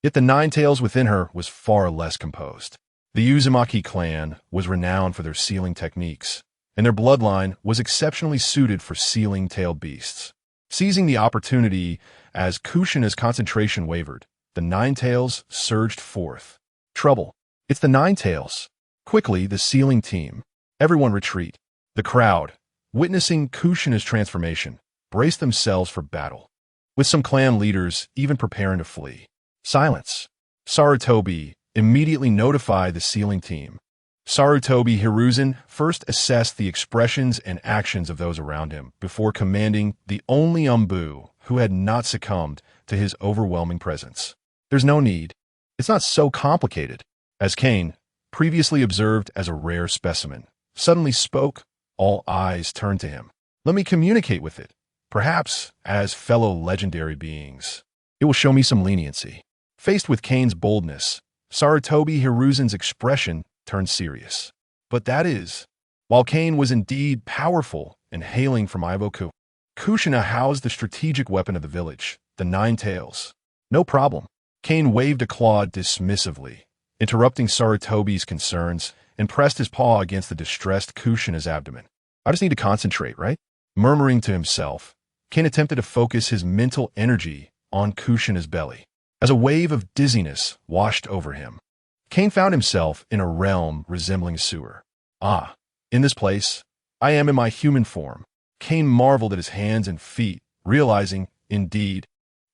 [SPEAKER 1] Yet the Nine Tails within her was far less composed. The Uzumaki clan was renowned for their sealing techniques, and their bloodline was exceptionally suited for sealing tailed beasts. Seizing the opportunity as Kushina's concentration wavered, the Nine Tails surged forth. Trouble. It's the Nine Tails. Quickly, the sealing team. Everyone retreat. The crowd, witnessing Kushina's transformation, braced themselves for battle, with some clan leaders even preparing to flee. Silence. Sarutobi immediately notified the sealing team. Sarutobi Hiruzen first assessed the expressions and actions of those around him before commanding the only Umbu who had not succumbed to his overwhelming presence. There's no need. It's not so complicated. As Kane, previously observed as a rare specimen, suddenly spoke, all eyes turned to him. Let me communicate with it. Perhaps, as fellow legendary beings, it will show me some leniency. Faced with Kane's boldness, Sarutobi Hiruzen's expression turned serious. But that is, while Kane was indeed powerful and hailing from Iboku, Kushina housed the strategic weapon of the village, the Nine Tails. No problem. Kane waved a claw dismissively, interrupting Sarutobi's concerns, and pressed his paw against the distressed Kushina's abdomen. I just need to concentrate, right? Murmuring to himself, Kane attempted to focus his mental energy on Kushina's belly. As a wave of dizziness washed over him, Kane found himself in a realm resembling a sewer. Ah, in this place, I am in my human form. Kane marveled at his hands and feet, realizing, indeed,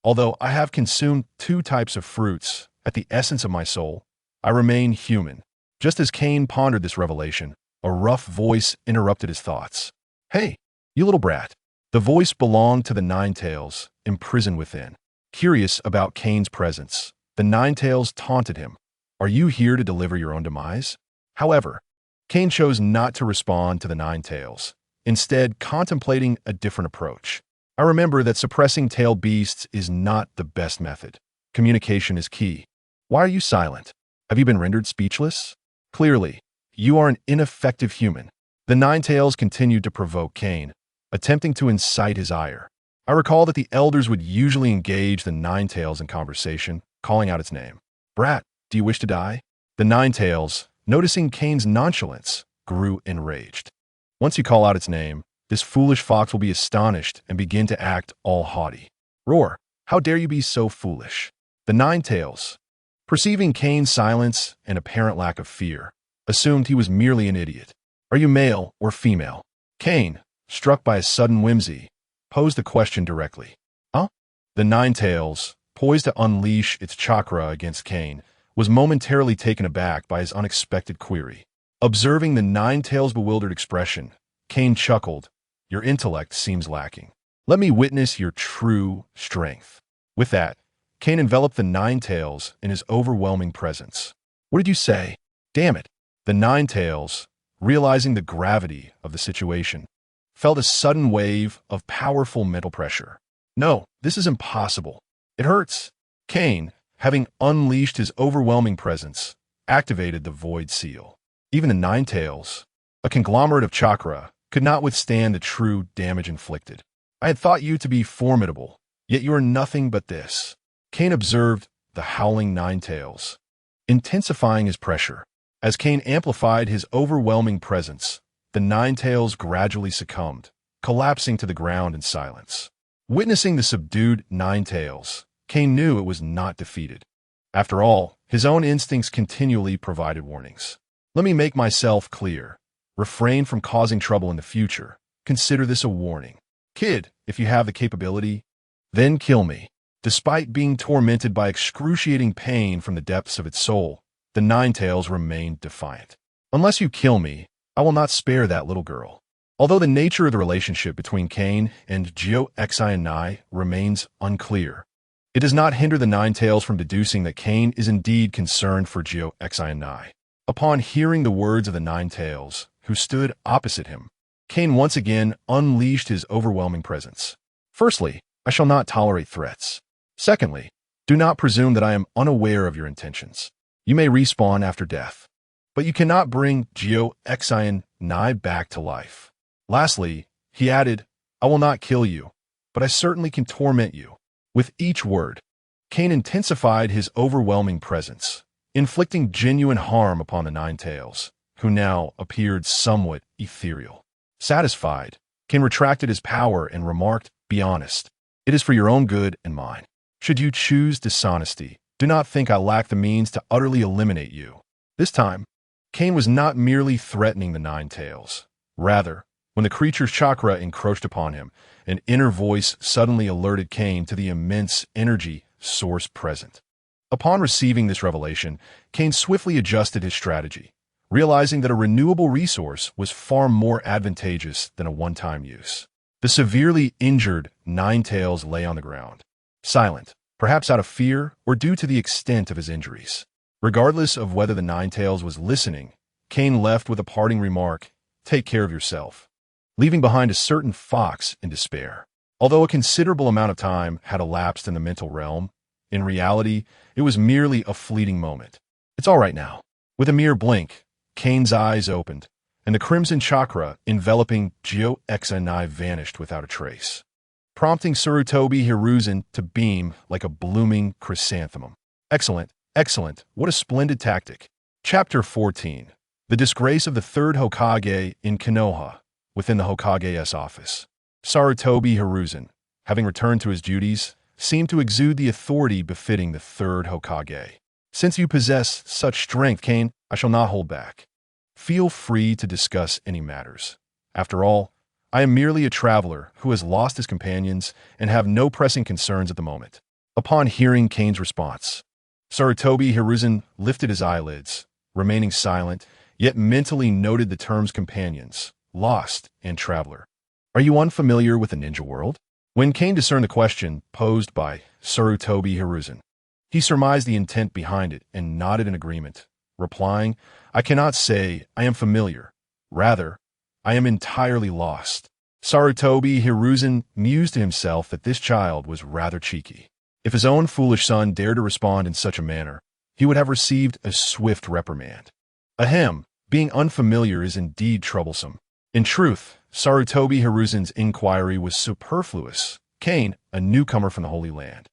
[SPEAKER 1] although I have consumed two types of fruits, at the essence of my soul, I remain human. Just as Kane pondered this revelation, a rough voice interrupted his thoughts. Hey, you little brat. The voice belonged to the Nine Tails, imprisoned within. Curious about Kane's presence, the Nine Tails taunted him. Are you here to deliver your own demise? However, Kane chose not to respond to the Nine Tails, instead contemplating a different approach. I remember that suppressing tailed beasts is not the best method. Communication is key. Why are you silent? Have you been rendered speechless? Clearly, you are an ineffective human. The Nine Tails continued to provoke Kane, attempting to incite his ire. I recall that the elders would usually engage the Nine Tails in conversation, calling out its name. Brat, do you wish to die? The Nine Tails, noticing Kane's nonchalance, grew enraged. Once you call out its name, this foolish fox will be astonished and begin to act all haughty. Roar, how dare you be so foolish? The Nine Tails, perceiving Kane's silence and apparent lack of fear, assumed he was merely an idiot. Are you male or female? Kane, struck by a sudden whimsy, posed the question directly. Huh? The Nine Tails, poised to unleash its chakra against Kane, was momentarily taken aback by his unexpected query. Observing the Nine Tails' bewildered expression, Kane chuckled. Your intellect seems lacking. Let me witness your true strength. With that, Kane enveloped the Nine Tails in his overwhelming presence. What did you say? Damn it. The Nine Tails, realizing the gravity of the situation, felt a sudden wave of powerful mental pressure. No, this is impossible. It hurts. Kane, having unleashed his overwhelming presence, activated the Void Seal. Even the Nine Tails, a conglomerate of chakra, could not withstand the true damage inflicted. I had thought you to be formidable, yet you are nothing but this. Kane observed the howling Nine Tails, intensifying his pressure. As Kane amplified his overwhelming presence, the Nine Tails gradually succumbed, collapsing to the ground in silence. Witnessing the subdued Nine Tails, Kane knew it was not defeated. After all, his own instincts continually provided warnings. Let me make myself clear. Refrain from causing trouble in the future. Consider this a warning. Kid, if you have the capability, then kill me. Despite being tormented by excruciating pain from the depths of its soul, the Nine Tails remained defiant. Unless you kill me, I will not spare that little girl. Although the nature of the relationship between Kane and Gyo-Xi remains unclear, it does not hinder the Nine Tails from deducing that Kane is indeed concerned for Gyo-Xi. Upon hearing the words of the Nine Tails, who stood opposite him, Kane once again unleashed his overwhelming presence. Firstly, I shall not tolerate threats. Secondly, do not presume that I am unaware of your intentions. You may respawn after death, but you cannot bring Gyo-Xi back to life. Lastly, he added, I will not kill you, but I certainly can torment you. With each word, Kane intensified his overwhelming presence, inflicting genuine harm upon the Nine Tails, who now appeared somewhat ethereal. Satisfied, Kane retracted his power and remarked, Be honest. It is for your own good and mine. Should you choose dishonesty, do not think I lack the means to utterly eliminate you. This time, Kane was not merely threatening the Nine Tails. Rather, when the creature's chakra encroached upon him, an inner voice suddenly alerted Kane to the immense energy source present. Upon receiving this revelation, Kane swiftly adjusted his strategy, realizing that a renewable resource was far more advantageous than a one-time use. The severely injured Nine Tails lay on the ground, silent, perhaps out of fear or due to the extent of his injuries. Regardless of whether the Nine Tails was listening, Kane left with a parting remark, Take care of yourself, leaving behind a certain fox in despair. Although a considerable amount of time had elapsed in the mental realm, in reality, it was merely a fleeting moment. It's all right now. With a mere blink, Kane's eyes opened, and the crimson chakra enveloping Gyo-Xi vanished without a trace, prompting Sarutobi Hiruzen to beam like a blooming chrysanthemum. Excellent, excellent, what a splendid tactic. Chapter 14. The Disgrace of the Third Hokage in Konoha. Within the Hokage's office, Sarutobi Hiruzen, having returned to his duties, seemed to exude the authority befitting the third Hokage. Since you possess such strength, Kane, I shall not hold back. Feel free to discuss any matters. After all, I am merely a traveler who has lost his companions and have no pressing concerns at the moment. Upon hearing Kane's response, Sarutobi Hiruzen lifted his eyelids, remaining silent, yet mentally noted the terms companions, lost, and traveler. Are you unfamiliar with the ninja world? When Kane discerned the question posed by Sarutobi Hiruzen, he surmised the intent behind it and nodded in agreement, replying, I cannot say I am familiar. Rather, I am entirely lost. Sarutobi Hiruzen mused to himself that this child was rather cheeky. If his own foolish son dared to respond in such a manner, he would have received a swift reprimand. Ahem, being unfamiliar is indeed troublesome. In truth, Sarutobi Hiruzen's inquiry was superfluous. Kane, a newcomer from the Holy Land,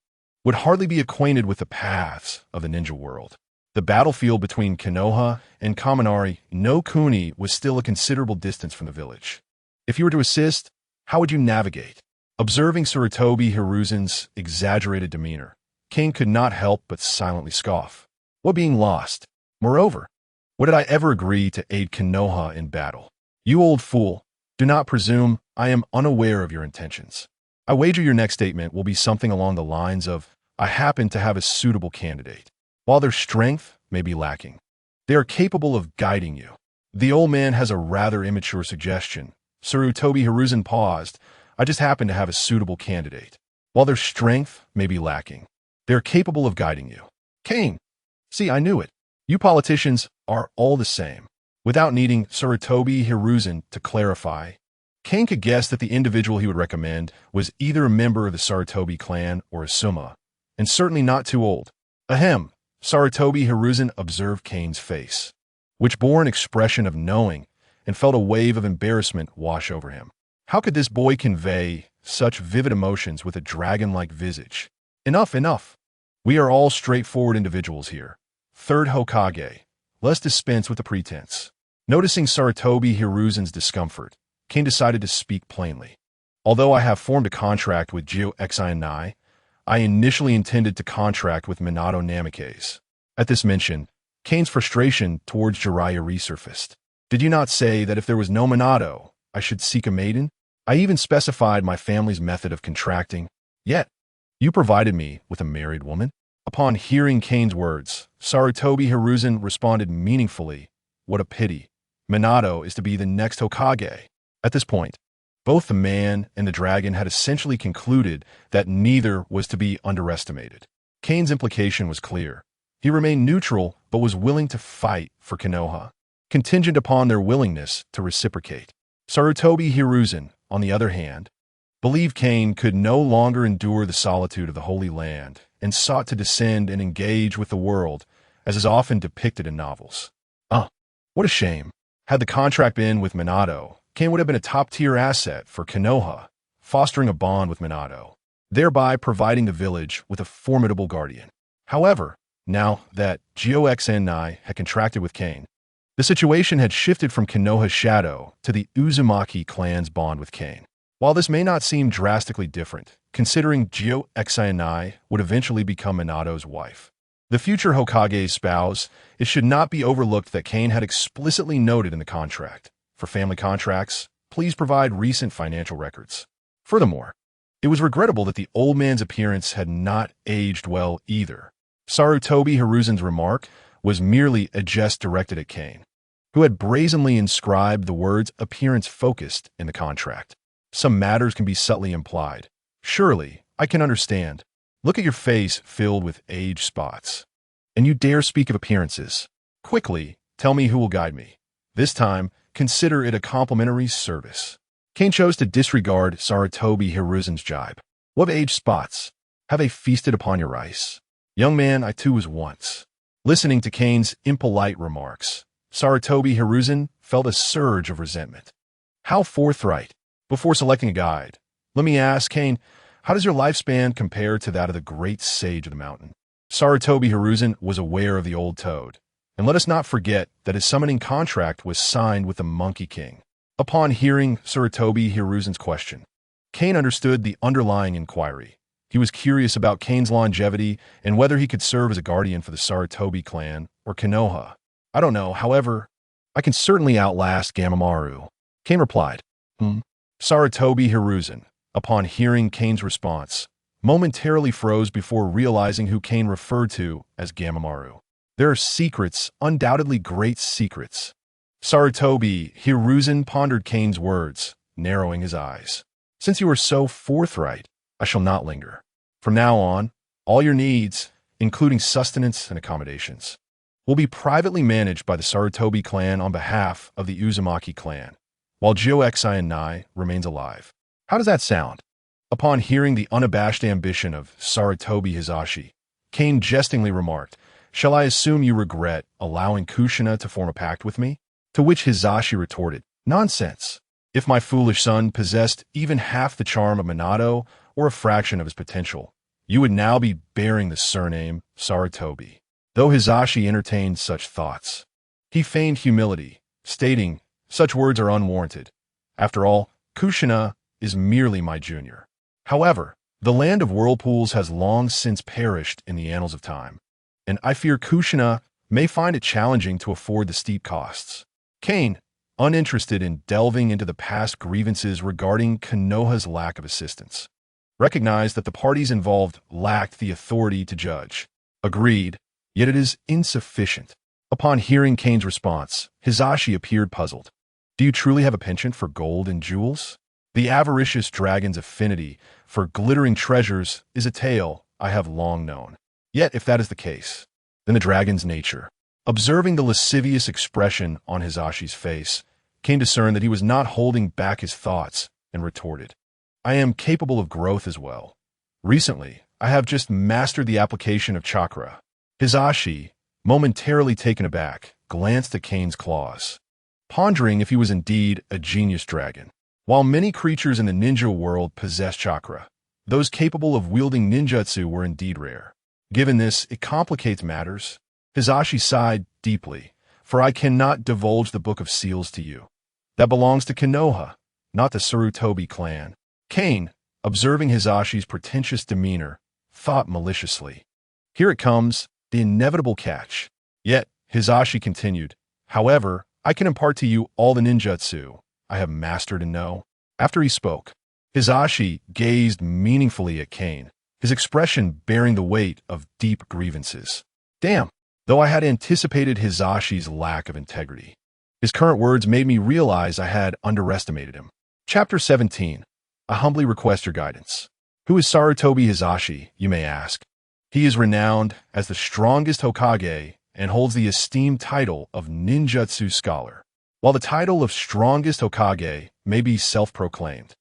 [SPEAKER 1] would hardly be acquainted with the paths of the ninja world. The battlefield between Konoha and Kaminari no Kuni was still a considerable distance from the village. If you were to assist, how would you navigate? Observing Sarutobi Hiruzen's exaggerated demeanor, Kane could not help but silently scoff. What being lost? Moreover, what did I ever agree to aid Konoha in battle? You old fool, do not presume I am unaware of your intentions. I wager your next statement will be something along the lines of, I happen to have a suitable candidate. While their strength may be lacking, they are capable of guiding you. The old man has a rather immature suggestion. Sarutobi Hiruzen paused. I just happen to have a suitable candidate. While their strength may be lacking, they are capable of guiding you. Kane! See, I knew it. You politicians are all the same. Without needing Sarutobi Hiruzen to clarify, Kane could guess that the individual he would recommend was either a member of the Sarutobi clan or a Suma, and certainly not too old. Ahem, Sarutobi Hiruzen observed Kane's face, which bore an expression of knowing, and felt a wave of embarrassment wash over him. How could this boy convey such vivid emotions with a dragon-like visage? Enough, enough. We are all straightforward individuals here. Third Hokage, let's dispense with the pretense. Noticing Sarutobi Hiruzen's discomfort, Kane decided to speak plainly. Although I have formed a contract with Gyo-Xi, I initially intended to contract with Minato Namikaze. At this mention, Kane's frustration towards Jiraiya resurfaced. Did you not say that if there was no Minato, I should seek a maiden? I even specified my family's method of contracting. Yet, you provided me with a married woman? Upon hearing Kane's words, Sarutobi Hiruzen responded meaningfully, What a pity. Minato is to be the next Hokage. At this point, both the man and the dragon had essentially concluded that neither was to be underestimated. Kane's implication was clear. He remained neutral but was willing to fight for Konoha, contingent upon their willingness to reciprocate. Sarutobi Hiruzen, on the other hand, believed Kane could no longer endure the solitude of the Holy Land and sought to descend and engage with the world, as is often depicted in novels. What a shame. Had the contract been with Minato, Kane would have been a top-tier asset for Konoha, fostering a bond with Minato, thereby providing the village with a formidable guardian. However, now that Goxnai had contracted with Kane, the situation had shifted from Konoha's shadow to the Uzumaki clan's bond with Kane. While this may not seem drastically different, considering Goxnai would eventually become Minato's wife, the future Hokage's spouse, it should not be overlooked that Kane had explicitly noted in the contract, for family contracts, please provide recent financial records. Furthermore, it was regrettable that the old man's appearance had not aged well either. Sarutobi Hiruzen's remark was merely a jest directed at Kane, who had brazenly inscribed the words appearance focused in the contract. Some matters can be subtly implied. Surely, I can understand. Look at your face filled with age spots. And you dare speak of appearances. Quickly, tell me who will guide me. This time, consider it a complimentary service. Kane chose to disregard Sarutobi Hiruzen's jibe. What age spots? Have they feasted upon your rice? Young man, I too was once. Listening to Kane's impolite remarks, Sarutobi Hiruzen felt a surge of resentment. How forthright. Before selecting a guide, let me ask, Kane, how does your lifespan compare to that of the great sage of the mountain? Sarutobi Hiruzen was aware of the old toad, and let us not forget that his summoning contract was signed with the Monkey King. Upon hearing Sarutobi Hiruzen's question, Kane understood the underlying inquiry. He was curious about Kane's longevity and whether he could serve as a guardian for the Sarutobi clan or Konoha. I don't know, however, I can certainly outlast Gamamaru. Kane replied, Sarutobi Hiruzen, upon hearing Kane's response, momentarily froze before realizing who Kane referred to as Gamamaru. There are secrets, undoubtedly great secrets. Sarutobi Hiruzen pondered Kane's words, narrowing his eyes. Since you are so forthright, I shall not linger. From now on, all your needs, including sustenance and accommodations, will be privately managed by the Sarutobi clan on behalf of the Uzumaki clan, while Goxnai remains alive. How does that sound? Upon hearing the unabashed ambition of Sarutobi Hizashi, Kane jestingly remarked, Shall I assume you regret allowing Kushina to form a pact with me? To which Hizashi retorted, Nonsense. If my foolish son possessed even half the charm of Minato or a fraction of his potential, you would now be bearing the surname Sarutobi. Though Hizashi entertained such thoughts, he feigned humility, stating, Such words are unwarranted. After all, Kushina is merely my junior. However, the land of whirlpools has long since perished in the annals of time, and I fear Kushina may find it challenging to afford the steep costs. Kane, uninterested in delving into the past grievances regarding Konoha's lack of assistance, recognized that the parties involved lacked the authority to judge. Agreed, yet it is insufficient. Upon hearing Kane's response, Hizashi appeared puzzled. Do you truly have a penchant for gold and jewels? The avaricious dragon's affinity for glittering treasures is a tale I have long known. Yet, if that is the case, then the dragon's nature. Observing the lascivious expression on Hizashi's face, Kane discerned that he was not holding back his thoughts and retorted, I am capable of growth as well. Recently, I have just mastered the application of chakra. Hizashi, momentarily taken aback, glanced at Kane's claws, pondering if he was indeed a genius dragon. While many creatures in the ninja world possess chakra, those capable of wielding ninjutsu were indeed rare. Given this, it complicates matters. Hizashi sighed deeply, for I cannot divulge the Book of Seals to you. That belongs to Konoha, not the Sarutobi clan. Kane, observing Hizashi's pretentious demeanor, thought maliciously, Here it comes, the inevitable catch. Yet, Hizashi continued, However, I can impart to you all the ninjutsu I have mastered and know. After he spoke, Hizashi gazed meaningfully at Kane, his expression bearing the weight of deep grievances. Damn, though I had anticipated Hizashi's lack of integrity, His current words made me realize I had underestimated him. Chapter 17. I humbly request your guidance. Who is Sarutobi Hizashi, you may ask? He is renowned as the strongest Hokage and holds the esteemed title of ninjutsu scholar. While the title of strongest Hokage may be self-proclaimed,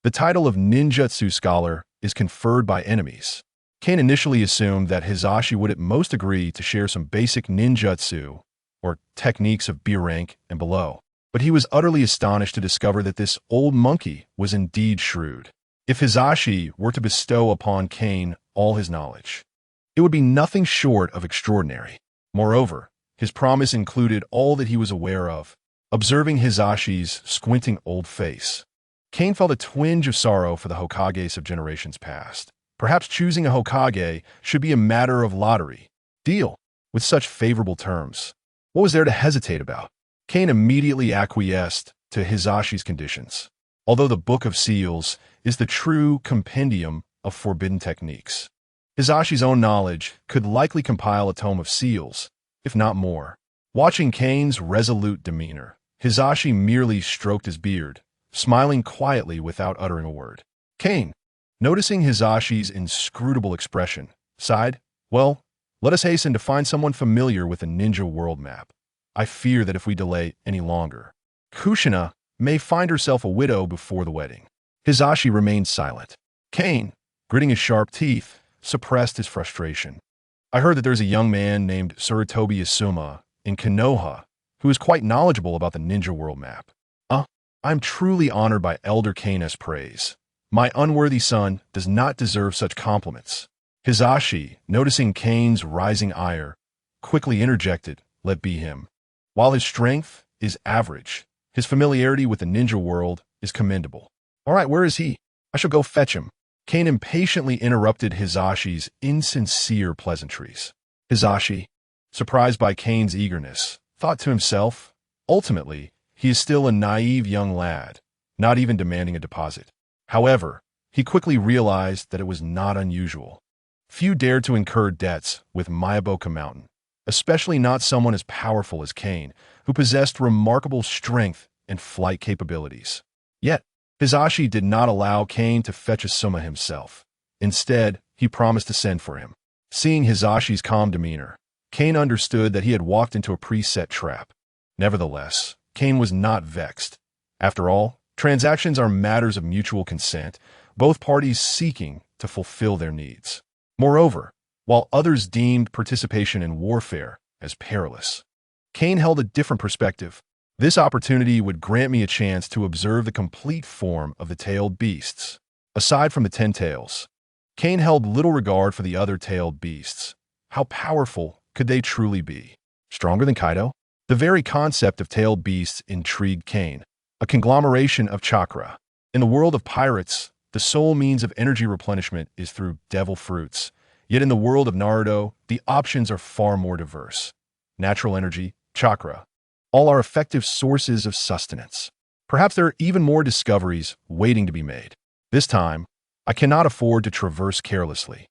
[SPEAKER 1] the title of ninjutsu scholar is conferred by enemies. Kane initially assumed that Hizashi would at most agree to share some basic ninjutsu or techniques of B rank and below, but he was utterly astonished to discover that this old monkey was indeed shrewd. If Hizashi were to bestow upon Kane all his knowledge, it would be nothing short of extraordinary. Moreover, his promise included all that he was aware of. Observing Hizashi's squinting old face, Kane felt a twinge of sorrow for the Hokages of generations past. Perhaps choosing a Hokage should be a matter of lottery. Deal. With such favorable terms, what was there to hesitate about? Kane immediately acquiesced to Hizashi's conditions. Although the Book of Seals is the true compendium of forbidden techniques, Hizashi's own knowledge could likely compile a tome of seals, if not more. Watching Kane's resolute demeanor, Hizashi merely stroked his beard, smiling quietly without uttering a word. Kane, noticing Hizashi's inscrutable expression, sighed, "Well, let us hasten to find someone familiar with the ninja world map. I fear that if we delay any longer, Kushina may find herself a widow before the wedding." Hizashi remained silent. Kane, gritting his sharp teeth, suppressed his frustration. "I heard that there's a young man named Sarutobi Asuma in Konoha who is quite knowledgeable about the ninja world map. I'm truly honored by Elder Kane's praise. My unworthy son does not deserve such compliments." Hizashi, noticing Kane's rising ire, quickly interjected, "Let be him. While his strength is average, his familiarity with the ninja world is commendable." "All right, where is he? I shall go fetch him." Kane impatiently interrupted Hizashi's insincere pleasantries. Hizashi, surprised by Kane's eagerness, thought to himself, ultimately, he is still a naive young lad, not even demanding a deposit. However, he quickly realized that it was not unusual. Few dared to incur debts with Miyaboka Mountain, especially not someone as powerful as Kane, who possessed remarkable strength and flight capabilities. Yet, Hizashi did not allow Kane to fetch Asuma himself. Instead, he promised to send for him. Seeing Hizashi's calm demeanor, Kane understood that he had walked into a preset trap. Nevertheless, Kane was not vexed. After all, transactions are matters of mutual consent, both parties seeking to fulfill their needs. Moreover, while others deemed participation in warfare as perilous, Kane held a different perspective. This opportunity would grant me a chance to observe the complete form of the tailed beasts. Aside from the 10 tails, Kane held little regard for the other tailed beasts. How powerful could they truly be? Stronger than Kaido? The very concept of tailed beasts intrigued Kane, a conglomeration of chakra. In the world of pirates, the sole means of energy replenishment is through devil fruits. Yet in the world of Naruto, the options are far more diverse. Natural energy, chakra, all are effective sources of sustenance. Perhaps there are even more discoveries waiting to be made. This time, I cannot afford to traverse carelessly.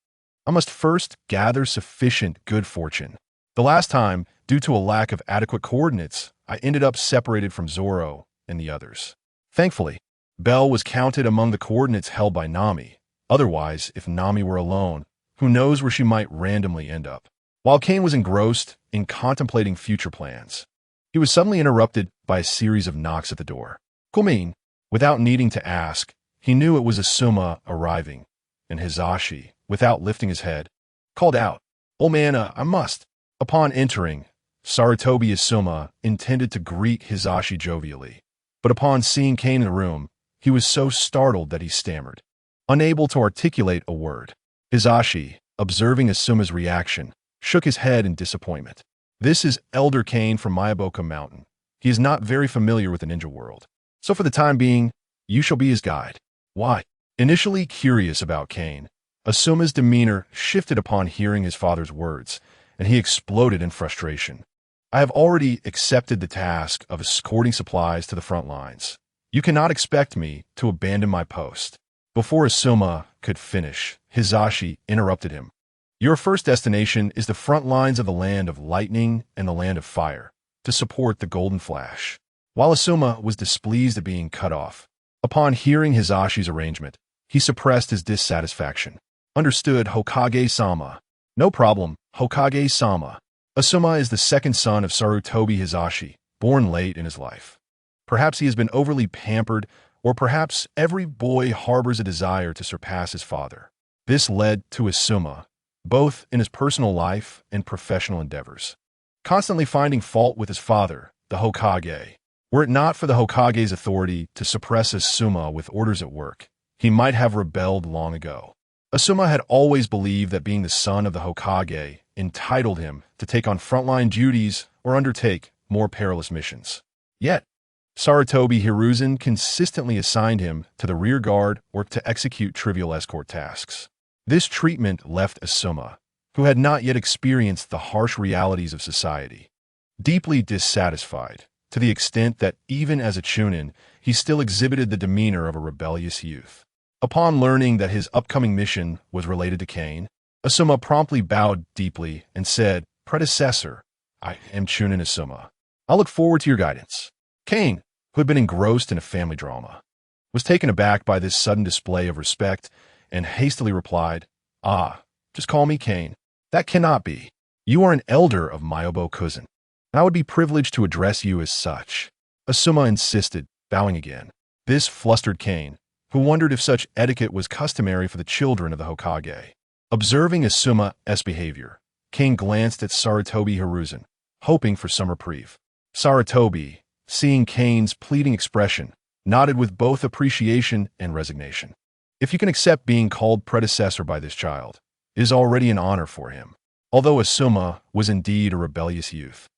[SPEAKER 1] I must first gather sufficient good fortune. The last time, due to a lack of adequate coordinates, I ended up separated from Zoro and the others. Thankfully, Bell was counted among the coordinates held by Nami. Otherwise, if Nami were alone, who knows where she might randomly end up. While Kane was engrossed in contemplating future plans, he was suddenly interrupted by a series of knocks at the door. Kumin, without needing to ask, he knew it was Asuma arriving, and Hizashi, without lifting his head, called out, "Oh man, I must." Upon entering, Sarutobi Asuma intended to greet Hizashi jovially, but upon seeing Kane in the room, he was so startled that he stammered, unable to articulate a word. Hizashi, observing Asuma's reaction, shook his head in disappointment. "This is Elder Kane from Miyaboka Mountain. He is not very familiar with the ninja world. So for the time being, you shall be his guide." "Why?" Initially curious about Kane, Asuma's demeanor shifted upon hearing his father's words, and he exploded in frustration. "I have already accepted the task of escorting supplies to the front lines. You cannot expect me to abandon my post." Before Asuma could finish, Hizashi interrupted him. "Your first destination is the front lines of the land of lightning and the land of fire. to support the Golden Flash, while Asuma was displeased at being cut off. Upon hearing Hisashi's arrangement, he suppressed his dissatisfaction. Understood, Hokage-sama. No problem, Hokage-sama. Asuma is the second son of Sarutobi Hisashi, born late in his life. Perhaps he has been overly pampered, or perhaps every boy harbors a desire to surpass his father. This led to Asuma, both in his personal life and professional endeavors, constantly finding fault with his father, the Hokage. Were it not for the Hokage's authority to suppress Asuma with orders at work, he might have rebelled long ago. Asuma had always believed that being the son of the Hokage entitled him to take on frontline duties or undertake more perilous missions. Yet, Sarutobi Hiruzen consistently assigned him to the rear guard or to execute trivial escort tasks. This treatment left Asuma, who had not yet experienced the harsh realities of society, deeply dissatisfied, to the extent that even as a chunin, he still exhibited the demeanor of a rebellious youth. Upon learning that his upcoming mission was related to Kane, Asuma promptly bowed deeply and said, "Predecessor, I am Chunin Asuma. I'll look forward to your guidance." Kane, who had been engrossed in a family drama, was taken aback by this sudden display of respect and hastily replied, "Just call me Kane. That cannot be. You are an elder of Myobo Cousin, and I would be privileged to address you as such." Asuma insisted, bowing again. This flustered Kane, who wondered if such etiquette was customary for the children of the Hokage. Observing Asuma's behavior, Kane glanced at Sarutobi Hiruzen, hoping for some reprieve. Sarutobi, seeing Kane's pleading expression, nodded with both appreciation and resignation. If you can accept being called predecessor by this child, it is already an honor for him. Although Asuma was indeed a rebellious youth,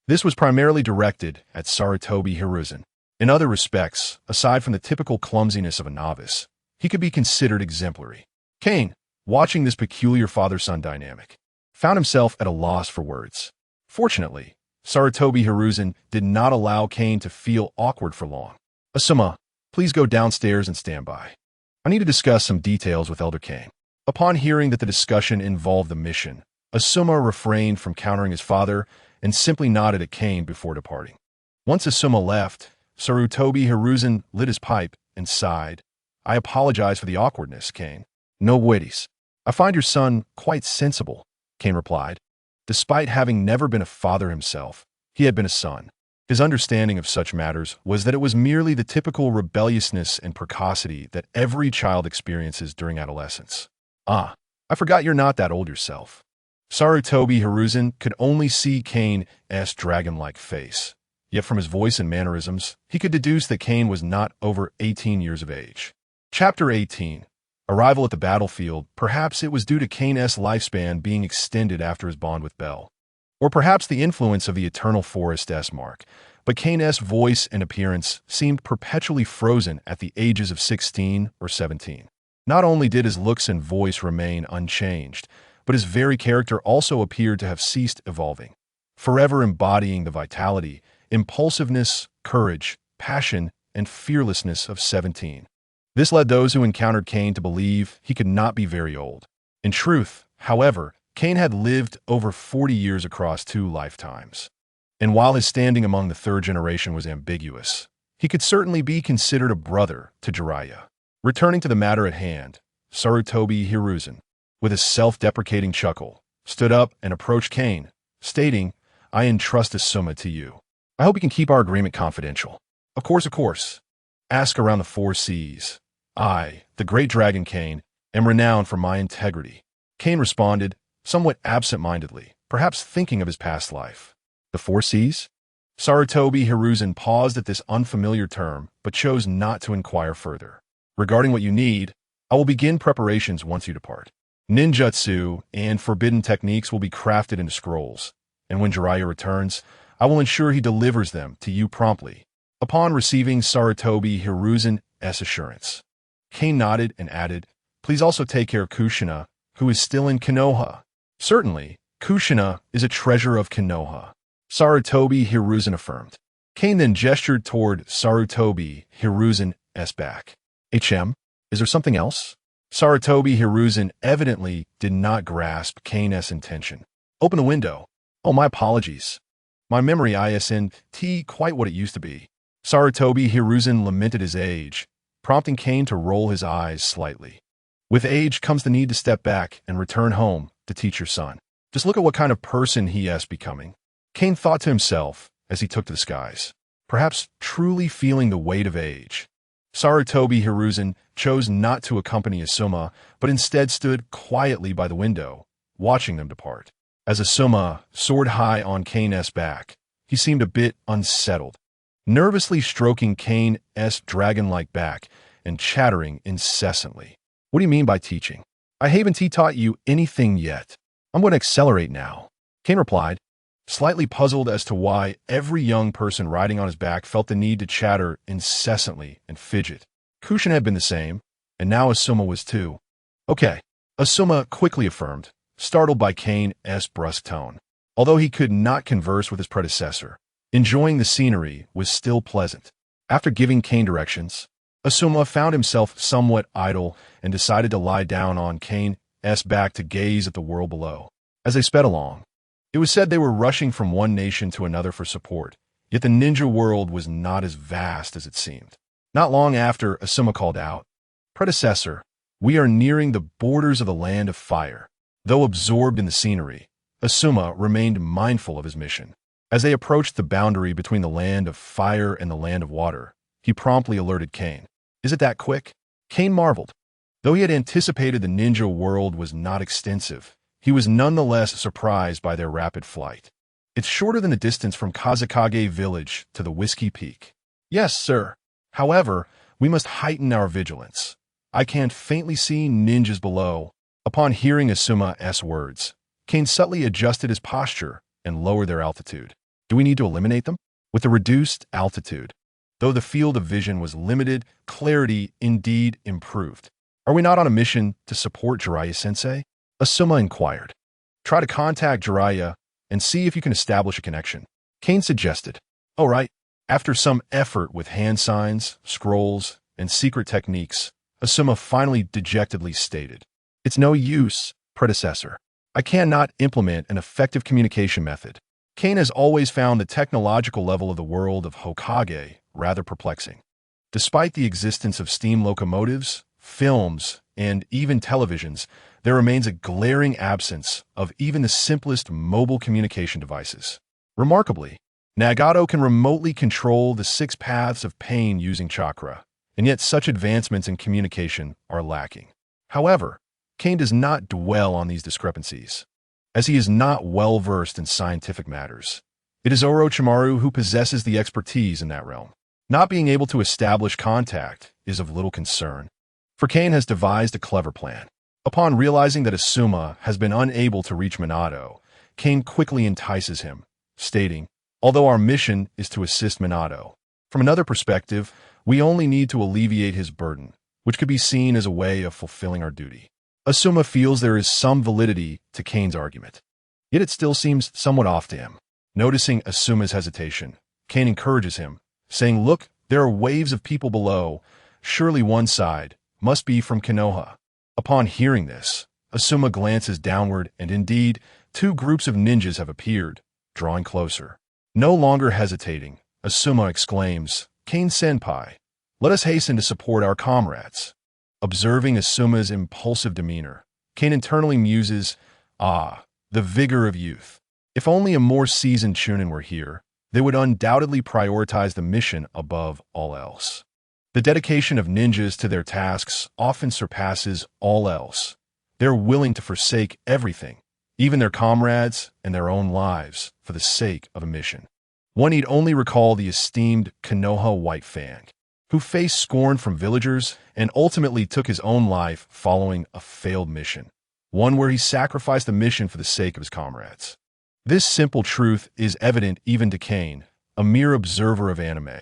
[SPEAKER 1] this was primarily directed at Sarutobi Hiruzen. In other respects, aside from the typical clumsiness of a novice, he could be considered exemplary. Kane, watching this peculiar father-son dynamic, found himself at a loss for words. Fortunately, Sarutobi Hiruzen did not allow Kane to feel awkward for long. "Asuma, please go downstairs and stand by. I need to discuss some details with Elder Kane." Upon hearing that the discussion involved the mission, Asuma refrained from countering his father and simply nodded at Kane before departing. Once Asuma left, Sarutobi Hiruzen lit his pipe and sighed. "I apologize for the awkwardness, Kane. No worries. I find your son quite sensible," Kane replied. Despite having never been a father himself, he had been a son. His understanding of such matters was that it was merely the typical rebelliousness and precocity that every child experiences during adolescence. "I forgot you're not that old yourself." Sarutobi Hiruzen could only see Kane's dragon-like face. Yet from his voice and mannerisms, he could deduce that Kane was not over 18 years of age. Chapter 18. Arrival at the battlefield. Perhaps it was due to Kane's lifespan being extended after his bond with Bell. Or perhaps the influence of the Eternal Forest's mark. But Kane's voice and appearance seemed perpetually frozen at the ages of 16 or 17. Not only did his looks and voice remain unchanged, but his very character also appeared to have ceased evolving, forever embodying the vitality, impulsiveness, courage, passion, and fearlessness of 17. This led those who encountered Kane to believe he could not be very old. In truth, however, Kane had lived over 40 years across 2 lifetimes. And while his standing among the third generation was ambiguous, he could certainly be considered a brother to Jiraiya. Returning to the matter at hand, Sarutobi Hiruzen, with a self-deprecating chuckle, stood up and approached Kane, stating, "I entrust Asuma to you. I hope you can keep our agreement confidential." Of course. Ask around the 4 seas. "I, the great dragon Kane, am renowned for my integrity." Kane responded, somewhat absent-mindedly, perhaps thinking of his past life. "The 4 seas?" Sarutobi Hiruzen paused at this unfamiliar term, but chose not to inquire further. "Regarding what you need, I will begin preparations once you depart. Ninjutsu and forbidden techniques will be crafted into scrolls, and when Jiraiya returns, I will ensure he delivers them to you promptly." Upon receiving Sarutobi Hiruzen's assurance, Kane nodded and added, "Please also take care of Kushina, who is still in Konoha." "Certainly, Kushina is a treasure of Konoha," Sarutobi Hiruzen affirmed. Kane then gestured toward Sarutobi Hiruzen's back. Is there something else?" Sarutobi Hiruzen evidently did not grasp Kane's intention. "Open the window." "Oh, my apologies." My memory isn't quite what it used to be. Sarutobi Hiruzen lamented his age, prompting Kane to roll his eyes slightly. With age comes the need to step back and return home to teach your son. Just look at what kind of person he is becoming. Kane thought to himself as he took to the skies, perhaps truly feeling the weight of age. Sarutobi Hiruzen chose not to accompany Asuma, but instead stood quietly by the window, watching them depart. As Asuma soared high on Kane's back, he seemed a bit unsettled, nervously stroking Kane's dragon-like back and chattering incessantly. What do you mean by teaching? I haven't taught you anything yet. I'm going to accelerate now. Kane replied, slightly puzzled as to why every young person riding on his back felt the need to chatter incessantly and fidget. Kushin had been the same, and now Asuma was too. Okay, Asuma quickly affirmed, startled by Kane's brusque tone. Although he could not converse with his predecessor, enjoying the scenery was still pleasant. After giving Kane directions, Asuma found himself somewhat idle and decided to lie down on Kane's back to gaze at the world below. As they sped along, it was said they were rushing from one nation to another for support, yet the ninja world was not as vast as it seemed. Not long after, Asuma called out, "Predecessor, we are nearing the borders of the land of fire." Though absorbed in the scenery, Asuma remained mindful of his mission. As they approached the boundary between the land of fire and the land of water, he promptly alerted Kane. Is it that quick? Kane marveled. Though he had anticipated the ninja world was not extensive, he was nonetheless surprised by their rapid flight. It's shorter than the distance from Kazakage village to the Whiskey Peak. Yes, sir. However, we must heighten our vigilance. I can faintly see ninjas below. Upon hearing Asuma's words, Kane subtly adjusted his posture and lowered their altitude. Do we need to eliminate them? With the reduced altitude, though the field of vision was limited, clarity indeed improved. Are we not on a mission to support Jiraiya-sensei? Asuma inquired. Try to contact Jiraiya and see if you can establish a connection. Kane suggested. All right. After some effort with hand signs, scrolls, and secret techniques, Asuma finally dejectedly stated, "It's no use, predecessor. I cannot implement an effective communication method." Kane has always found the technological level of the world of Hokage rather perplexing. Despite the existence of steam locomotives, films, and even televisions, there remains a glaring absence of even the simplest mobile communication devices. Remarkably, Nagato can remotely control the 6 paths of pain using chakra, and yet such advancements in communication are lacking. However, Kane does not dwell on these discrepancies, as he is not well-versed in scientific matters. It is Orochimaru who possesses the expertise in that realm. Not being able to establish contact is of little concern, for Kane has devised a clever plan. Upon realizing that Asuma has been unable to reach Minato, Kane quickly entices him, stating, although our mission is to assist Minato, from another perspective, we only need to alleviate his burden, which could be seen as a way of fulfilling our duty. Asuma feels there is some validity to Kane's argument, yet it still seems somewhat off to him. Noticing Asuma's hesitation, Kane encourages him, saying, look, there are waves of people below. Surely one side must be from Konoha. Upon hearing this, Asuma glances downward, and indeed, 2 groups of ninjas have appeared, drawing closer. No longer hesitating, Asuma exclaims, Kane-senpai, let us hasten to support our comrades. Observing Asuma's impulsive demeanor, Kane internally muses, the vigor of youth. If only a more seasoned Chunin were here, they would undoubtedly prioritize the mission above all else. The dedication of ninjas to their tasks often surpasses all else. They're willing to forsake everything, even their comrades and their own lives, for the sake of a mission. One need only recall the esteemed Konoha White Fang, who faced scorn from villagers and ultimately took his own life following a failed mission, one where he sacrificed the mission for the sake of his comrades. This simple truth is evident even to Kane, a mere observer of anime,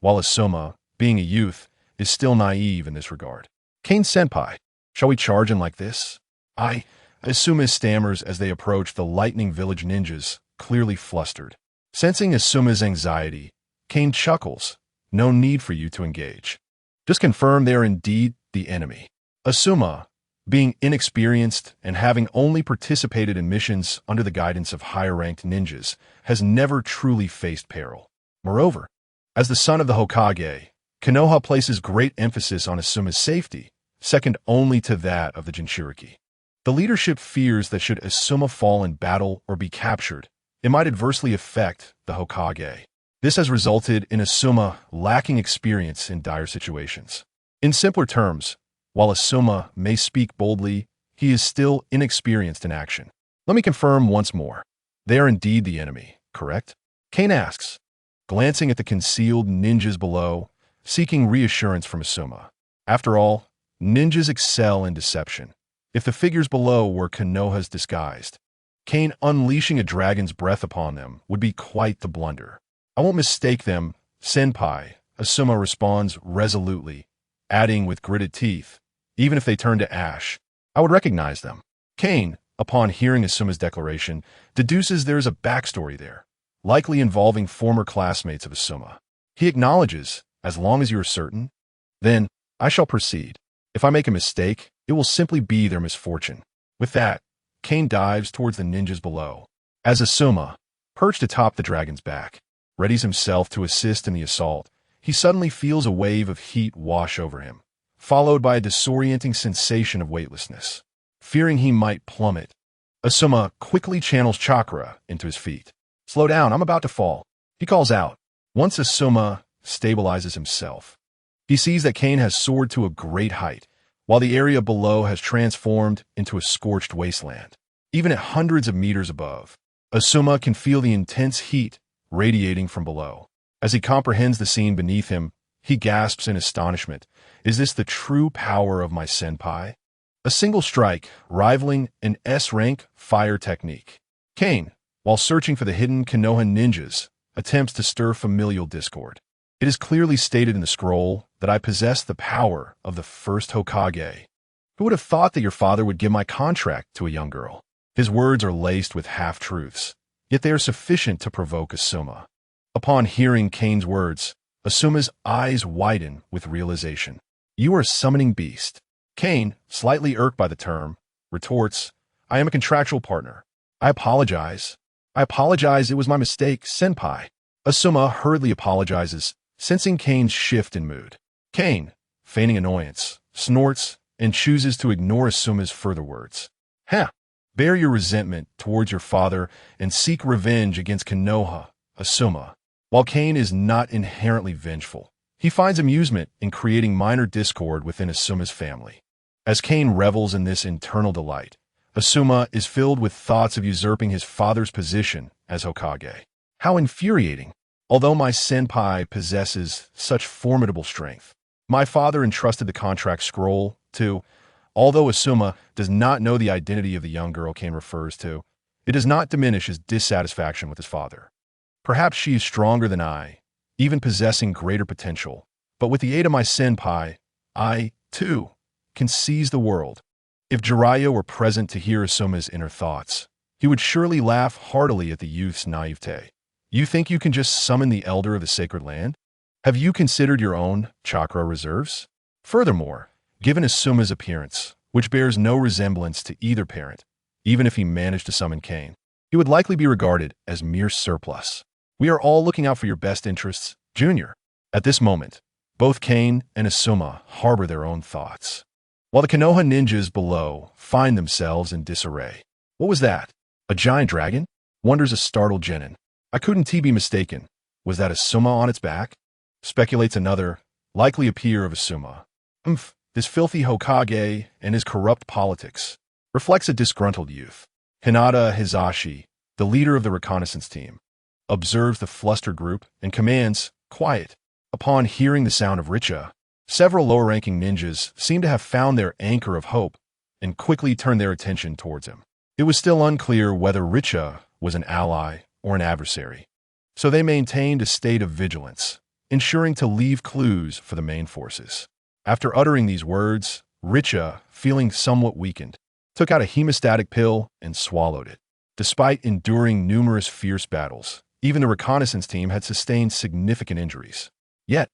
[SPEAKER 1] while Asuma, being a youth, is still naive in this regard. Kane-senpai, shall we charge in like this? Asuma stammers as they approach the lightning village ninjas, clearly flustered. Sensing Asuma's anxiety, Kane chuckles. No need for you to engage. Just confirm they are indeed the enemy. Asuma, Being inexperienced and having only participated in missions under the guidance of higher-ranked ninjas has never truly faced peril. Moreover, as the son of the Hokage, Konoha places great emphasis on Asuma's safety, second only to that of the Jinchuriki. The leadership fears that should Asuma fall in battle or be captured, it might adversely affect the Hokage. This has resulted in Asuma lacking experience in dire situations. In simpler terms, while Asuma may speak boldly, he is still inexperienced in action. Let me confirm once more. They are indeed the enemy, correct? Kane asks, glancing at the concealed ninjas below, seeking reassurance from Asuma. After all, ninjas excel in deception. If the figures below were Konoha's disguised, Kane unleashing a dragon's breath upon them would be quite the blunder. I won't mistake them, senpai, Asuma responds resolutely, adding with gritted teeth, even if they turn to ash, I would recognize them. Kane, upon hearing Asuma's declaration, deduces there is a backstory there, likely involving former classmates of Asuma. He acknowledges, as long as you are certain, then I shall proceed. If I make a mistake, it will simply be their misfortune. With that, Kane dives towards the ninjas below. As Asuma, perched atop the dragon's back, readies himself to assist in the assault, he suddenly feels a wave of heat wash over him, followed by a disorienting sensation of weightlessness. Fearing he might plummet, Asuma quickly channels chakra into his feet. Slow down, I'm about to fall, he calls out. Once Asuma stabilizes himself, he sees that Kane has soared to a great height, while the area below has transformed into a scorched wasteland. Even at hundreds of meters above, Asuma can feel the intense heat radiating from below. As he comprehends the scene beneath him, he gasps in astonishment. Is this the true power of my senpai? A single strike, rivaling an S-rank fire technique. Kane, while searching for the hidden Konoha ninjas, attempts to stir familial discord. It is clearly stated in the scroll that I possess the power of the first Hokage. Who would have thought that your father would give my contract to a young girl? His words are laced with half-truths, yet they are sufficient to provoke Asuma. Upon hearing Kane's words, Asuma's eyes widen with realization. You are a summoning beast. Kane, slightly irked by the term, retorts, I am a contractual partner. I apologize. It was my mistake, senpai. Asuma hurriedly apologizes, sensing Kane's shift in mood. Kane, feigning annoyance, snorts and chooses to ignore Asuma's further words. Bear your resentment towards your father and seek revenge against Konoha, Asuma. While Kane is not inherently vengeful, he finds amusement in creating minor discord within Asuma's family. As Kane revels in this internal delight, Asuma is filled with thoughts of usurping his father's position as Hokage. How infuriating! Although my senpai possesses such formidable strength, my father entrusted the contract scroll to. Although Asuma does not know the identity of the young girl Kane refers to, it does not diminish his dissatisfaction with his father. Perhaps she is stronger than I, even possessing greater potential, but with the aid of my senpai, I, too, can seize the world. If Jiraiya were present to hear Asuma's inner thoughts, he would surely laugh heartily at the youth's naivete. You think you can just summon the elder of the sacred land? Have you considered your own chakra reserves? Furthermore, given Asuma's appearance, which bears no resemblance to either parent, even if he managed to summon Kane, he would likely be regarded as mere surplus. We are all looking out for your best interests, Junior. At this moment, both Kane and Asuma harbor their own thoughts, while the Konoha ninjas below find themselves in disarray. What was that? A giant dragon? Wonders a startled genin. I couldn't be mistaken. Was that Asuma on its back? Speculates another, likely a peer of Asuma. This filthy Hokage and his corrupt politics reflects a disgruntled youth. Hinata Hizashi, the leader of the reconnaissance team, observes the flustered group and commands, quiet. Upon hearing the sound of Richa, several lower-ranking ninjas seem to have found their anchor of hope and quickly turned their attention towards him. It was still unclear whether Richa was an ally or an adversary, so they maintained a state of vigilance, ensuring to leave clues for the main forces. After uttering these words, Richa, feeling somewhat weakened, took out a hemostatic pill and swallowed it. Despite enduring numerous fierce battles, even the reconnaissance team had sustained significant injuries. Yet,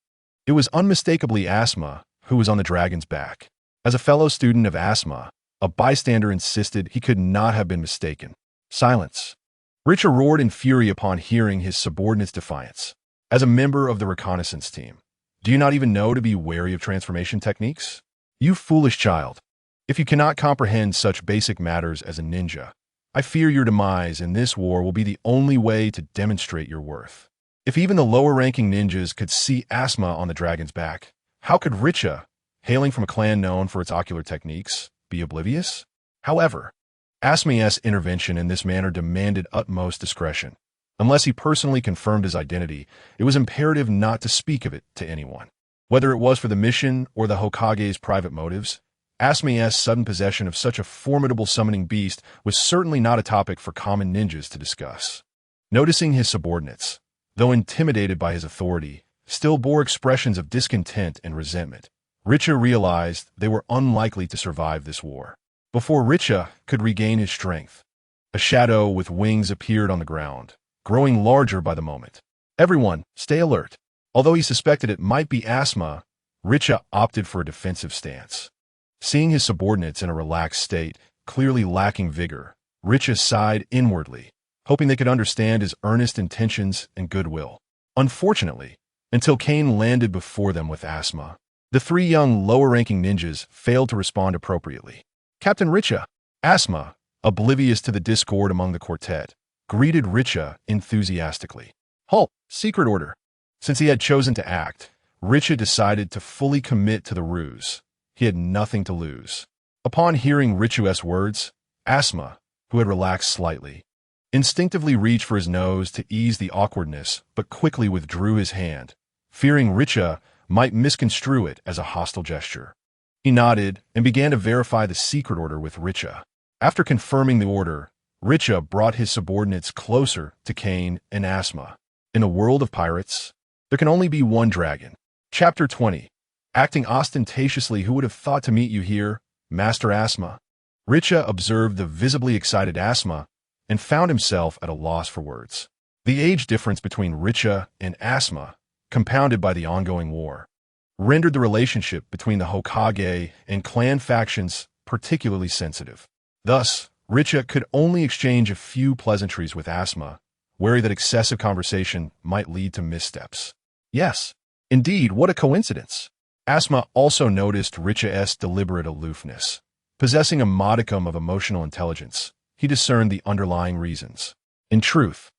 [SPEAKER 1] it was unmistakably Asuma who was on the dragon's back. As a fellow student of Asuma, A bystander insisted he could not have been mistaken. Silence. Richa roared in fury upon hearing his subordinate's defiance. As a member of the reconnaissance team, do you not even know to be wary of transformation techniques? You foolish child. If you cannot comprehend such basic matters as a ninja, I fear your demise in this war will be the only way to demonstrate your worth. If even the lower-ranking ninjas could see Asma on the dragon's back, how could Richa, hailing from a clan known for its ocular techniques, be oblivious? However, Asma's intervention in this manner demanded utmost discretion. Unless he personally confirmed his identity, it was imperative not to speak of it to anyone. Whether it was for the mission or the Hokage's private motives, Asma's sudden possession of such a formidable summoning beast was certainly not a topic for common ninjas to discuss. Noticing his subordinates, though intimidated by his authority, still bore expressions of discontent and resentment, Richa realized they were unlikely to survive this war. Before Richa could regain his strength, a shadow with wings appeared on the ground, growing larger by the moment. Everyone, stay alert. Although he suspected it might be Asma, Richa opted for a defensive stance. Seeing his subordinates in a relaxed state, clearly lacking vigor, Richa sighed inwardly, hoping they could understand his earnest intentions and goodwill. Unfortunately, until Kane landed before them with Asma, the three young lower-ranking ninjas failed to respond appropriately. Captain Richa, Asma, oblivious to the discord among the quartet, greeted Richa enthusiastically. Halt! Secret order! Since he had chosen to act, Richa decided to fully commit to the ruse. He had nothing to lose. Upon hearing Richu's words, Asma, who had relaxed slightly, instinctively reached for his nose to ease the awkwardness, but quickly withdrew his hand, fearing Richa might misconstrue it as a hostile gesture. He nodded and began to verify the secret order with Richa. After confirming the order, Richa brought his subordinates closer to Kane and Asma. In a world of pirates, there can only be one dragon. Chapter 20. Acting ostentatiously, who would have thought to meet you here, Master Asma? Richa observed the visibly excited Asma and found himself at a loss for words. The age difference between Richa and Asma, compounded by the ongoing war, rendered the relationship between the Hokage and clan factions particularly sensitive. Thus, Richa could only exchange a few pleasantries with Asma, wary that excessive conversation might lead to missteps. Yes, indeed, what a coincidence. Asma also noticed Richa's deliberate aloofness. Possessing a modicum of emotional intelligence, he discerned the underlying reasons. In truth,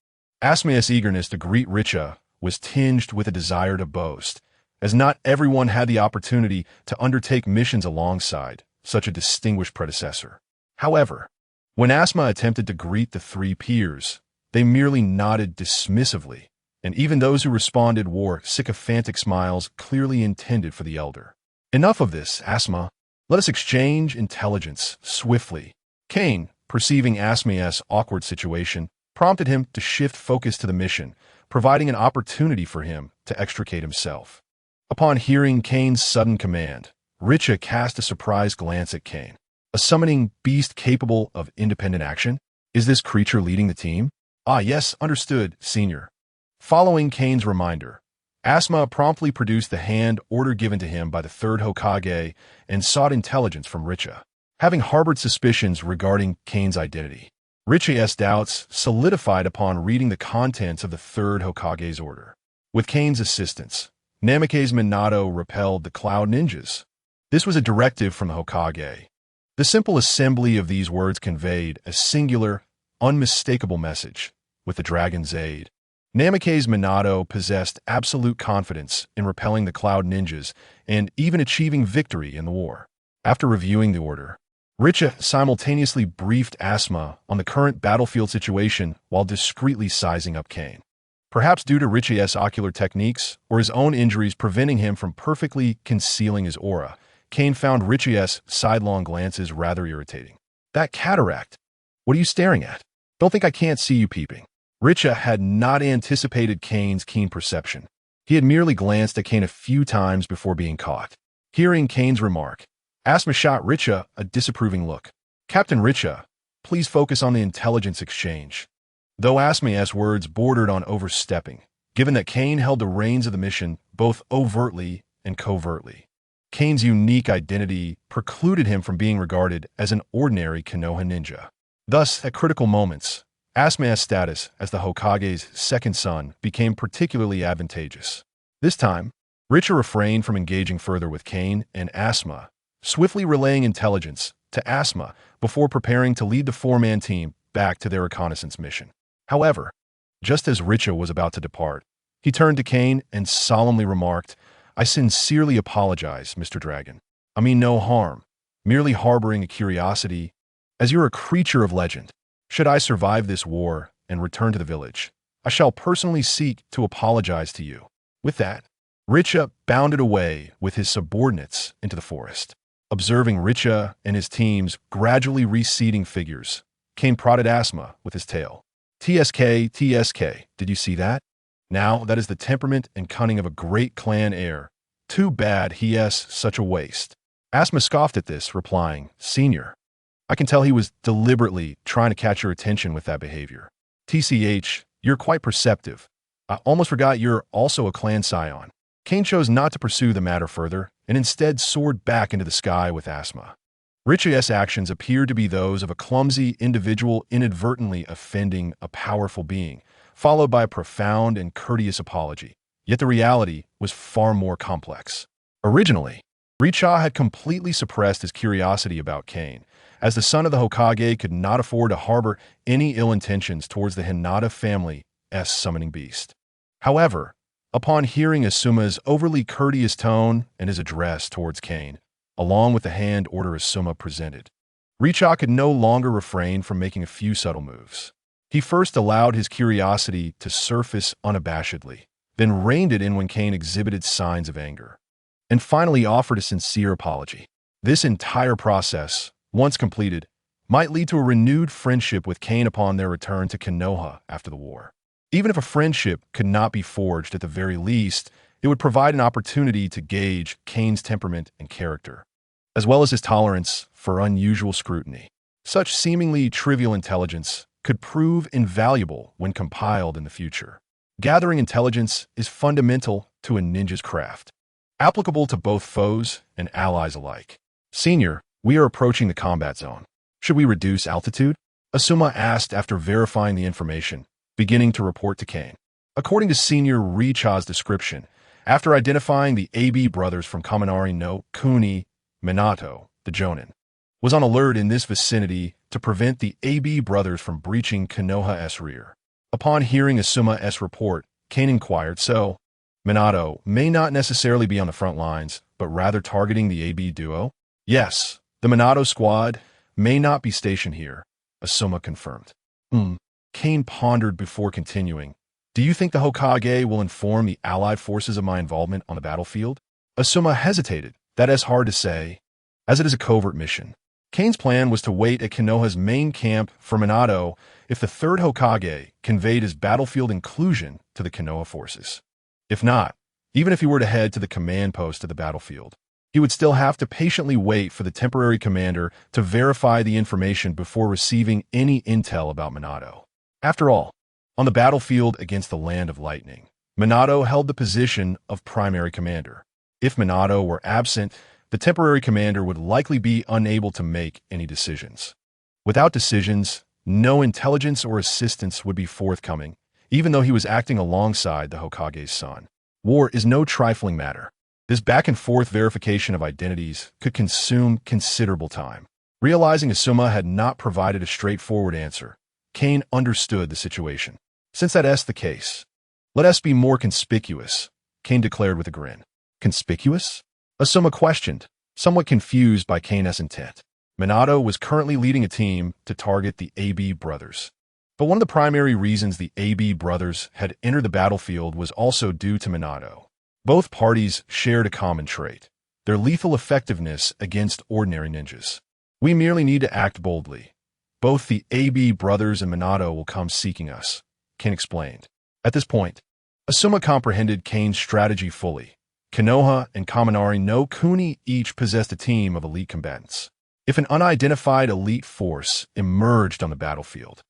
[SPEAKER 1] Asma's eagerness to greet Richa was tinged with a desire to boast, as not everyone had the opportunity to undertake missions alongside such a distinguished predecessor. However, when Asma attempted to greet the three peers, they merely nodded dismissively, and even those who responded wore sycophantic smiles clearly intended for the elder. Enough of this, Asma. Let us exchange intelligence swiftly. Kane, perceiving Asma's awkward situation, prompted him to shift focus to the mission, providing an opportunity for him to extricate himself. Upon hearing Kane's sudden command, Richa cast a surprised glance at Kane. A summoning beast capable of independent action? Is this creature leading the team? Ah, yes, understood, Senior. Following Kane's reminder, Asma promptly produced the hand order given to him by the third Hokage and sought intelligence from Richa. Having harbored suspicions regarding Kane's identity, Richa's doubts solidified upon reading the contents of the third Hokage's order. With Kane's assistance, Namake's Minato repelled the Cloud Ninjas. This was a directive from the Hokage. The simple assembly of these words conveyed a singular, unmistakable message. With the dragon's aid, Namake's Minato possessed absolute confidence in repelling the Cloud Ninjas and even achieving victory in the war. After reviewing the order, Richa simultaneously briefed Asma on the current battlefield situation while discreetly sizing up Kane. Perhaps due to Richa's ocular techniques or his own injuries preventing him from perfectly concealing his aura, Kane found Richa's sidelong glances rather irritating. That cataract! What are you staring at? Don't think I can't see you peeping. Richa had not anticipated Kane's keen perception. He had merely glanced at Kane a few times before being caught. Hearing Kane's remark, Asma shot Richa a disapproving look. Captain Richa, please focus on the intelligence exchange. Though Asma's words bordered on overstepping, given that Kane held the reins of the mission both overtly and covertly. Kane's unique identity precluded him from being regarded as an ordinary Konoha ninja. Thus, at critical moments, Asuma's status as the Hokage's second son became particularly advantageous. This time, Richa refrained from engaging further with Kane and Asuma, swiftly relaying intelligence to Asuma before preparing to lead the four-man team back to their reconnaissance mission. However, just as Richa was about to depart, he turned to Kane and solemnly remarked, "I sincerely apologize, Mr. Dragon. I mean no harm, merely harboring a curiosity. As you're a creature of legend, should I survive this war and return to the village, I shall personally seek to apologize to you." With that, Richa bounded away with his subordinates into the forest. Observing Richa and his team's gradually receding figures, Kane prodded Asuma with his tail. "TSK, TSK, did you see that? Now that is the temperament and cunning of a great clan heir. Too bad he has such a waste." Asuma scoffed at this, replying, "Senior, I can tell he was deliberately trying to catch your attention with that behavior. TCH, you're quite perceptive. I almost forgot you're also a clan scion." Kane chose not to pursue the matter further and instead soared back into the sky with Asuma. Richa's actions appeared to be those of a clumsy individual inadvertently offending a powerful being, followed by a profound and courteous apology. Yet the reality was far more complex. Originally, Richa had completely suppressed his curiosity about Kane, as the son of the Hokage could not afford to harbor any ill intentions towards the Hinata family's summoning beast. However, upon hearing Asuma's overly courteous tone and his address towards Kane, along with the hand order Asuma presented, Richa could no longer refrain from making a few subtle moves. He first allowed his curiosity to surface unabashedly, then reined it in when Kane exhibited signs of anger, and finally offered a sincere apology. This entire process, once completed, might lead to a renewed friendship with Kane upon their return to Konoha after the war. Even if a friendship could not be forged, at the very least, it would provide an opportunity to gauge Kane's temperament and character, as well as his tolerance for unusual scrutiny. Such seemingly trivial intelligence could prove invaluable when compiled in the future. Gathering intelligence is fundamental to a ninja's craft, applicable to both foes and allies alike. "Senior, we are approaching the combat zone. Should we reduce altitude?" Asuma asked after verifying the information, beginning to report to Kane. According to Senior Richa's description, after identifying the AB brothers from Kaminari no Kuni, Minato, the Jonin, was on alert in this vicinity to prevent the AB brothers from breaching Konoha's rear. Upon hearing Asuma's report, Kane inquired, "So, Minato may not necessarily be on the front lines, but rather targeting the AB duo?" "Yes, the Minato squad may not be stationed here," Asuma confirmed. Kane pondered before continuing. "Do you think the Hokage will inform the allied forces of my involvement on the battlefield?" Asuma hesitated. "That is hard to say, as it is a covert mission." Kane's plan was to wait at Konoha's main camp for Minato if the third Hokage conveyed his battlefield inclusion to the Konoha forces. If not, even if he were to head to the command post of the battlefield, he would still have to patiently wait for the temporary commander to verify the information before receiving any intel about Minato. After all, on the battlefield against the Land of Lightning, Minato held the position of primary commander. If Minato were absent, the temporary commander would likely be unable to make any decisions. Without decisions, no intelligence or assistance would be forthcoming, even though he was acting alongside the Hokage's son. War is no trifling matter. This back-and-forth verification of identities could consume considerable time. Realizing Asuma had not provided a straightforward answer, Kane understood the situation. "Since that's the case, let us be more conspicuous," Kane declared with a grin. "Conspicuous?" Asuma questioned, somewhat confused by Kane's intent. Minato was currently leading a team to target the AB brothers. But one of the primary reasons the AB brothers had entered the battlefield was also due to Minato. Both parties shared a common trait: their lethal effectiveness against ordinary ninjas. "We merely need to act boldly. Both the AB brothers and Minato will come seeking us," Kane explained. At this point, Asuma comprehended Kane's strategy fully. Konoha and Kaminari no Kuni each possessed a team of elite combatants. If an unidentified elite force emerged on the battlefield,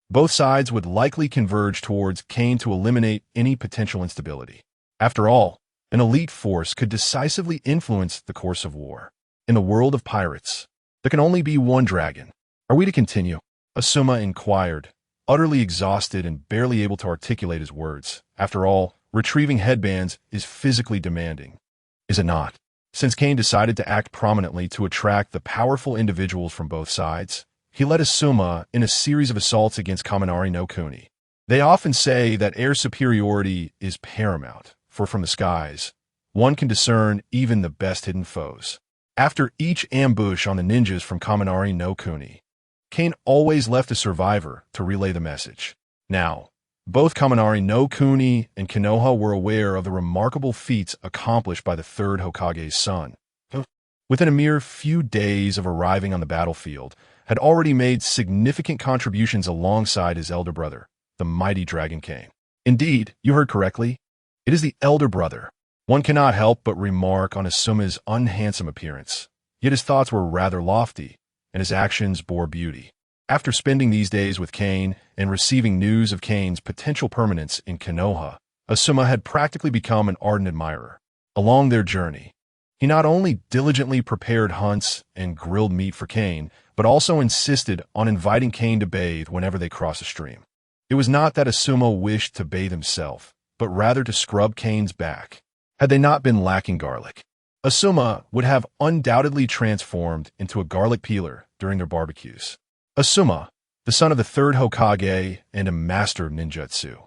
[SPEAKER 1] both sides would likely converge towards Kane to eliminate any potential instability. After all, an elite force could decisively influence the course of war. In the world of pirates, there can only be one dragon. Are we to continue? Asuma inquired, utterly exhausted and barely able to articulate his words. After all, retrieving headbands is physically demanding. Is it not? Since Kane decided to act prominently to attract the powerful individuals from both sides, he led Asuma in a series of assaults against Kaminari no Kuni. They often say that air superiority is paramount, for from the skies, one can discern even the best hidden foes. After each ambush on the ninjas from Kaminari no Kuni, Kane always left a survivor to relay the message. Now, both Kaminari no Kuni and Konoha were aware of the remarkable feats accomplished by the third Hokage's son. Within a mere few days of arriving on the battlefield, had already made significant contributions alongside his elder brother, the mighty Dragon Kane. Indeed, you heard correctly. It is the elder brother. One cannot help but remark on Asuma's unhandsome appearance, yet his thoughts were rather lofty, and his actions bore beauty. After spending these days with Kane and receiving news of Kane's potential permanence in Konoha, Asuma had practically become an ardent admirer. Along their journey, he not only diligently prepared hunts and grilled meat for Kane, but also insisted on inviting Kane to bathe whenever they crossed a stream. It was not that Asuma wished to bathe himself, but rather to scrub Kane's back. Had they not been lacking garlic, Asuma would have undoubtedly transformed into a garlic peeler during their barbecues. Asuma, the son of the third Hokage and a master of ninjutsu,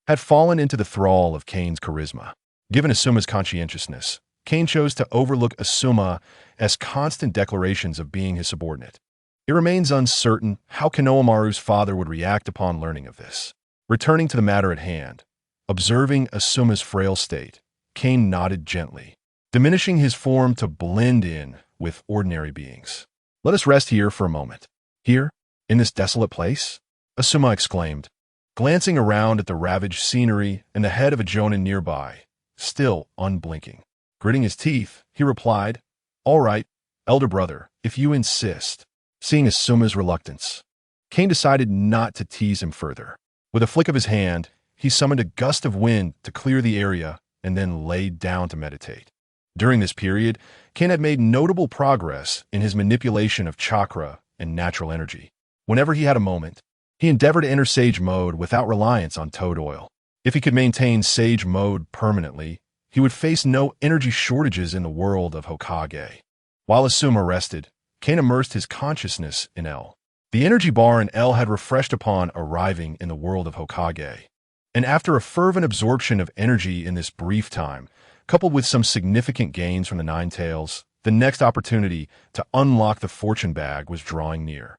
[SPEAKER 1] had fallen into the thrall of Kane's charisma. Given Asuma's conscientiousness, Kane chose to overlook Asuma as constant declarations of being his subordinate. It remains uncertain how Konohamaru's father would react upon learning of this. Returning to the matter at hand, observing Asuma's frail state, Kane nodded gently, diminishing his form to blend in with ordinary beings. Let us rest here for a moment. Here, in this desolate place? Asuma exclaimed, glancing around at the ravaged scenery and the head of a jonin nearby, still unblinking. Gritting his teeth, he replied, "All right, elder brother, if you insist." Seeing Asuma's reluctance, Kane decided not to tease him further. With a flick of his hand, he summoned a gust of wind to clear the area and then laid down to meditate. During this period, Kane had made notable progress in his manipulation of chakra and natural energy. Whenever he had a moment, he endeavored to enter Sage mode without reliance on toad oil. If he could maintain Sage mode permanently, he would face no energy shortages in the world of Hokage. While Asuma rested, Kane immersed his consciousness in L. The energy bar in L had refreshed upon arriving in the world of Hokage. And after a fervent absorption of energy in this brief time, coupled with some significant gains from the Nine Tails, the next opportunity to unlock the fortune bag was drawing near.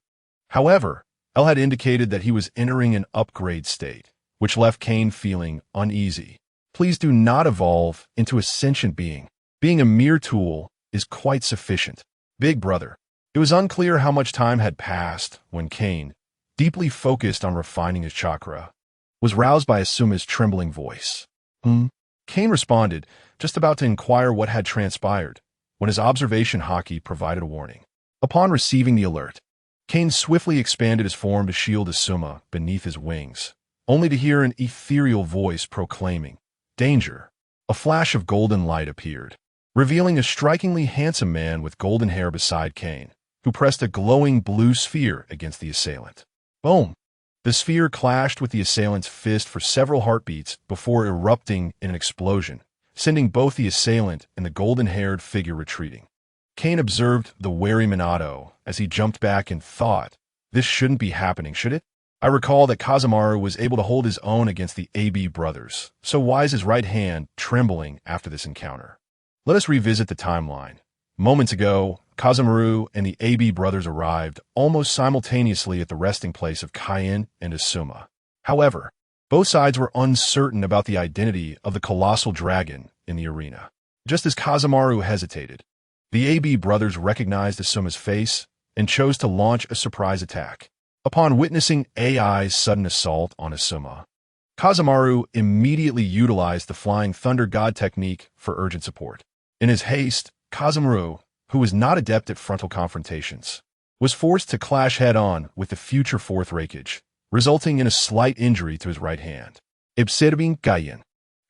[SPEAKER 1] However, L had indicated that he was entering an upgrade state, which left Kane feeling uneasy. Please do not evolve into a sentient being. Being a mere tool is quite sufficient. Big brother. It was unclear how much time had passed when Kane, deeply focused on refining his chakra, was roused by Asuma's trembling voice. Kane responded, just about to inquire what had transpired, when his observation haki provided a warning. Upon receiving the alert, Kane swiftly expanded his form to shield Asuma beneath his wings, only to hear an ethereal voice proclaiming, "Danger." A flash of golden light appeared, revealing a strikingly handsome man with golden hair beside Kane, who pressed a glowing blue sphere against the assailant. Boom! The sphere clashed with the assailant's fist for several heartbeats before erupting in an explosion, sending both the assailant and the golden-haired figure retreating. Kane observed the wary Minato as he jumped back and thought, this shouldn't be happening, should it? I recall that Kazemaru was able to hold his own against the AB brothers, so why is his right hand trembling after this encounter? Let us revisit the timeline. Moments ago, Kazemaru and the AB brothers arrived almost simultaneously at the resting place of Kane and Asuma. However, both sides were uncertain about the identity of the colossal dragon in the arena. Just as Kazemaru hesitated, the AB brothers recognized Asuma's face and chose to launch a surprise attack. Upon witnessing AI's sudden assault on Asuma, Kazemaru immediately utilized the Flying Thunder God technique for urgent support. In his haste, Kazemaru, who was not adept at frontal confrontations, was forced to clash head-on with the future fourth Raikage, resulting in a slight injury to his right hand. Ibsirabin Gayen.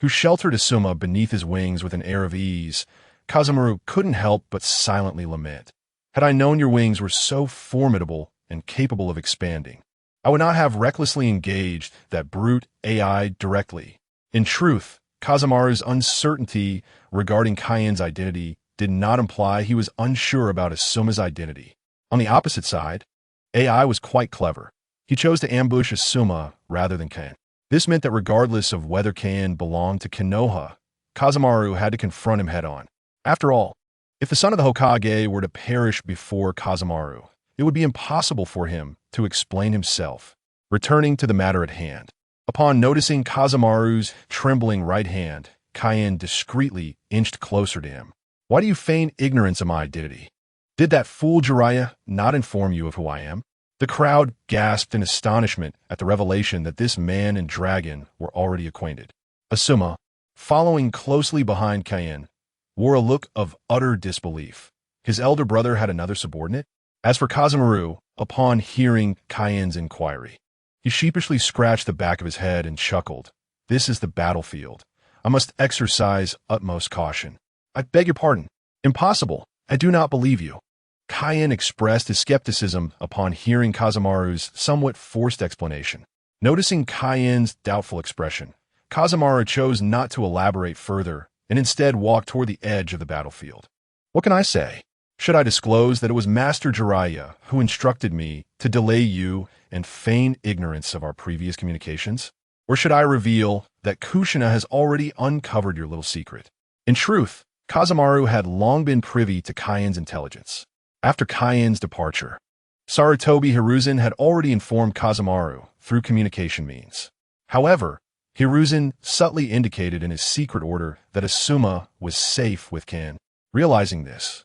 [SPEAKER 1] who sheltered Asuma beneath his wings with an air of ease, Kazemaru couldn't help but silently lament. Had I known your wings were so formidable and capable of expanding, I would not have recklessly engaged that brute AI directly. In truth, Kazemaru's uncertainty regarding Kayen's identity did not imply he was unsure about Asuma's identity. On the opposite side, AI was quite clever. He chose to ambush Asuma rather than Kayen. This meant that regardless of whether Kayen belonged to Konoha, Kazemaru had to confront him head-on. After all, if the son of the Hokage were to perish before Kazemaru, it would be impossible for him to explain himself. Returning to the matter at hand, upon noticing Kazemaru's trembling right hand, Kayen discreetly inched closer to him. Why do you feign ignorance of my identity? Did that fool Jiraiya not inform you of who I am? The crowd gasped in astonishment at the revelation that this man and dragon were already acquainted. Asuma, following closely behind Kayen, wore a look of utter disbelief. His elder brother had another subordinate? As for Kazemaru, upon hearing Kayen's inquiry, he sheepishly scratched the back of his head and chuckled. This is the battlefield. I must exercise utmost caution. I beg your pardon. Impossible. I do not believe you. Kayen expressed his skepticism upon hearing Kazemaru's somewhat forced explanation. Noticing Kayen's doubtful expression, Kazemaru chose not to elaborate further and instead walked toward the edge of the battlefield. What can I say? Should I disclose that it was Master Jiraiya who instructed me to delay you and feign ignorance of our previous communications? Or should I reveal that Kushina has already uncovered your little secret? In truth, Kazemaru had long been privy to Kayen's intelligence. After Kayen's departure, Sarutobi Hiruzen had already informed Kazemaru through communication means. However, Hiruzen subtly indicated in his secret order that Asuma was safe with Kayen. Realizing this,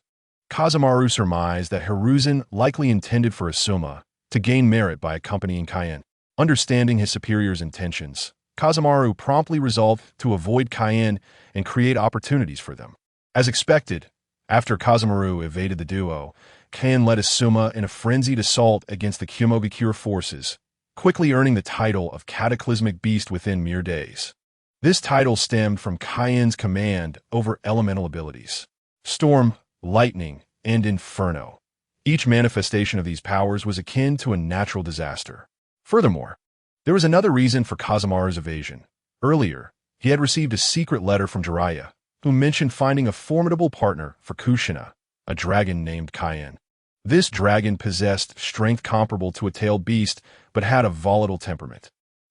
[SPEAKER 1] Kazemaru surmised that Hiruzen likely intended for Asuma to gain merit by accompanying Kayen. Understanding his superior's intentions, Kazemaru promptly resolved to avoid Kayen and create opportunities for them. As expected, after Kazemaru evaded the duo, Kayen led Asuma in a frenzied assault against the Kyomogakure forces, quickly earning the title of Cataclysmic Beast within mere days. This title stemmed from Kayen's command over elemental abilities: Storm, Lightning, and Inferno. Each manifestation of these powers was akin to a natural disaster. Furthermore, there was another reason for Kazemaru's evasion. Earlier, he had received a secret letter from Jiraiya, who mentioned finding a formidable partner for Kushina, a dragon named Kayen. This dragon possessed strength comparable to a tailed beast, but had a volatile temperament.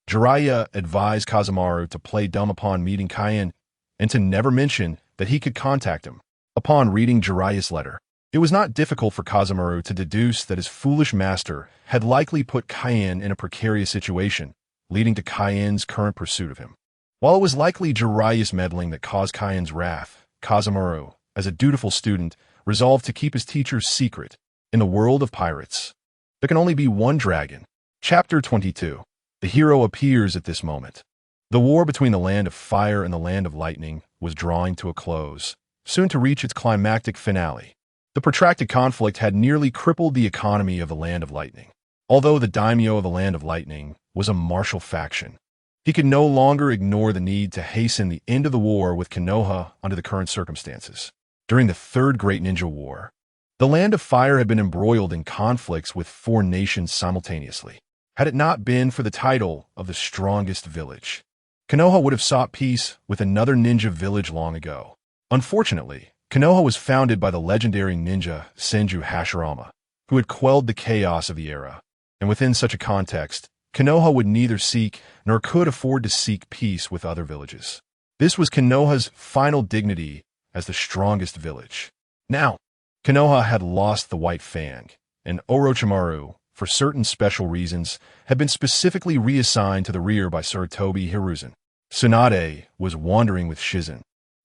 [SPEAKER 1] Jiraiya advised Kazemaru to play dumb upon meeting Kayen, and to never mention that he could contact him. Upon reading Jiraiya's letter, it was not difficult for Kazemaru to deduce that his foolish master had likely put Kayen in a precarious situation, leading to Kayen's current pursuit of him. While it was likely Jiraiya's meddling that caused Kayen's wrath, Kazemaru, as a dutiful student, resolved to keep his teacher's secret. In the world of pirates, there can only be one dragon. Chapter 22. The hero appears at this moment. The war between the land of fire and the land of lightning was drawing to a close, soon to reach its climactic finale. The protracted conflict had nearly crippled the economy of the land of lightning. Although the daimyo of the land of lightning was a martial faction, he could no longer ignore the need to hasten the end of the war with Konoha under the current circumstances. During the Third Great Ninja War, the land of fire had been embroiled in conflicts with 4 nations simultaneously. Had it not been for the title of the strongest village, Konoha would have sought peace with another ninja village long ago. Unfortunately, Konoha was founded by the legendary ninja Senju Hashirama, who had quelled the chaos of the era. And within such a context, Konoha would neither seek nor could afford to seek peace with other villages. This was Konoha's final dignity as the strongest village. Now, Konoha had lost the White Fang, and Orochimaru, for certain special reasons, had been specifically reassigned to the rear by Sarutobi Hiruzen. Tsunade was wandering with Shizen,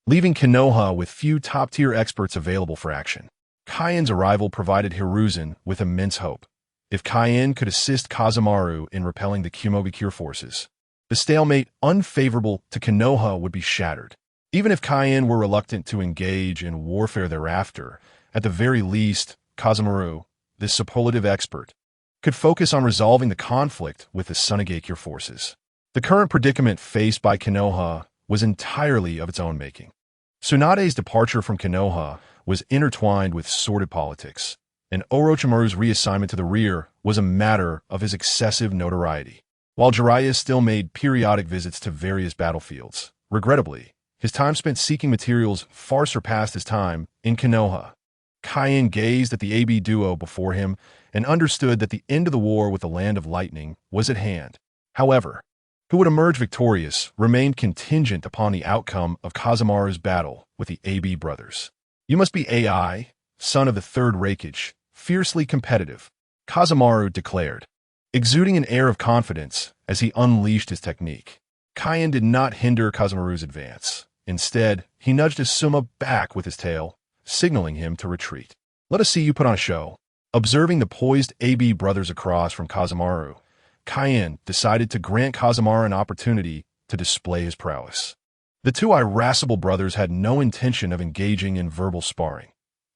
[SPEAKER 1] leaving Konoha with few top-tier experts available for action. Kayen's arrival provided Hiruzen with immense hope. If Kayen could assist Kazemaru in repelling the Kyomogakure forces, the stalemate unfavorable to Konoha would be shattered. Even if Kayen were reluctant to engage in warfare thereafter, at the very least, Kazemaru, this superlative expert, could focus on resolving the conflict with the Sunagakure forces. The current predicament faced by Konoha was entirely of its own making. Tsunade's departure from Konoha was intertwined with sordid politics, and Orochimaru's reassignment to the rear was a matter of his excessive notoriety. While Jiraiya still made periodic visits to various battlefields, regrettably, his time spent seeking materials far surpassed his time in Konoha. Kaine gazed at the AB duo before him and understood that the end of the war with the Land of Lightning was at hand. However, who would emerge victorious remained contingent upon the outcome of Kazemaru's battle with the AB brothers. "You must be AI, son of the third Raikage, fiercely competitive," Kazemaru declared, exuding an air of confidence as he unleashed his technique. Kaine did not hinder Kazemaru's advance. Instead, he nudged his Suma back with his tail, signaling him to retreat. "Let us see you put on a show." Observing the poised AB brothers across from Kazemaru, Kaine decided to grant Kazemaru an opportunity to display his prowess. The two irascible brothers had no intention of engaging in verbal sparring.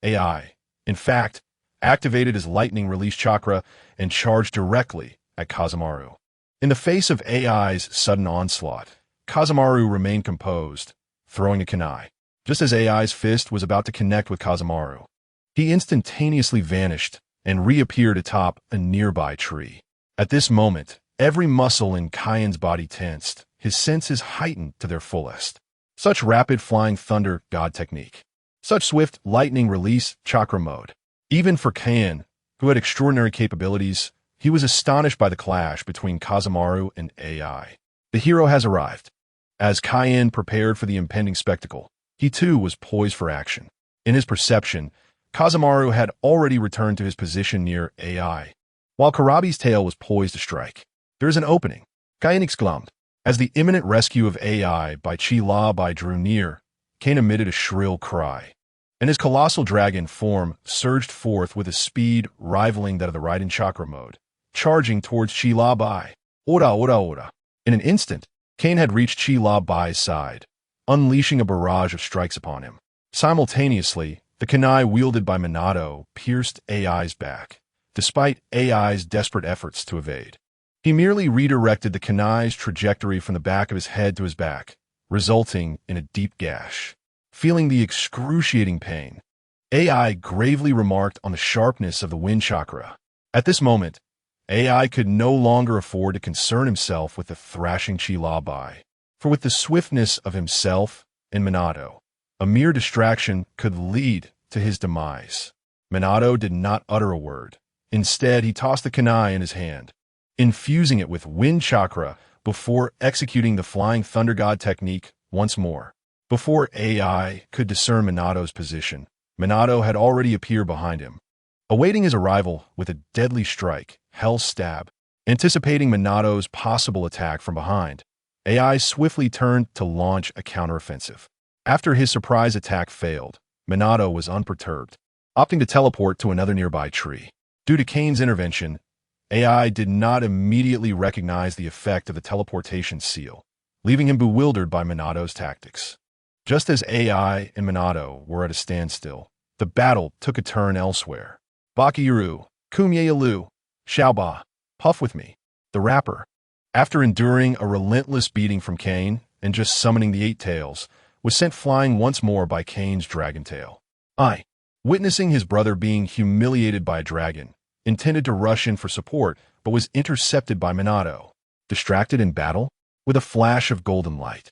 [SPEAKER 1] AI, in fact, activated his lightning release chakra and charged directly at Kazemaru. In the face of AI's sudden onslaught, Kazemaru remained composed, throwing a kunai. Just as AI's fist was about to connect with Kazemaru, he instantaneously vanished and reappeared atop a nearby tree. At this moment, every muscle in Kaine's body tensed, his senses heightened to their fullest. Such rapid flying thunder god technique. Such swift lightning release chakra mode. Even for Kaine, who had extraordinary capabilities, he was astonished by the clash between Kazemaru and AI. The hero has arrived. As Kaine prepared for the impending spectacle, he too was poised for action. In his perception, Kazemaru had already returned to his position near AI, while Karabi's tail was poised to strike. "There is an opening," Kaine exclaimed. As the imminent rescue of AI by Chi-Labai drew near, Kaine emitted a shrill cry, and his colossal dragon form surged forth with a speed rivaling that of the Raiden Chakra mode, charging towards Chi-Labai. Ora, ora, ora. In an instant, Kaine had reached Chi-Labai's side, unleashing a barrage of strikes upon him. Simultaneously, the kunai wielded by Minato pierced AI's back, despite AI's desperate efforts to evade. He merely redirected the kunai's trajectory from the back of his head to his back, resulting in a deep gash. Feeling the excruciating pain, AI gravely remarked on the sharpness of the wind chakra. At this moment, AI could no longer afford to concern himself with the thrashing Chi-Labai, for with the swiftness of himself and Minato, a mere distraction could lead to his demise. Minato did not utter a word. Instead, he tossed the kunai in his hand, infusing it with wind chakra before executing the flying thunder god technique once more. Before AI could discern Minato's position, Minato had already appeared behind him, awaiting his arrival with a deadly strike, Hell Stab. Anticipating Minato's possible attack from behind, AI swiftly turned to launch a counteroffensive. After his surprise attack failed, Minato was unperturbed, opting to teleport to another nearby tree. Due to Kaine's intervention, AI did not immediately recognize the effect of the teleportation seal, leaving him bewildered by Minato's tactics. Just as AI and Minato were at a standstill, the battle took a turn elsewhere. Bakiru, Kumyealu, Xiaoba, puff with me. The rapper, after enduring a relentless beating from Kaine and just summoning the Eight Tails, was sent flying once more by Kaine's dragon tail. Witnessing his brother being humiliated by a dragon, intended to rush in for support, but was intercepted by Minato. Distracted in battle, with a flash of golden light,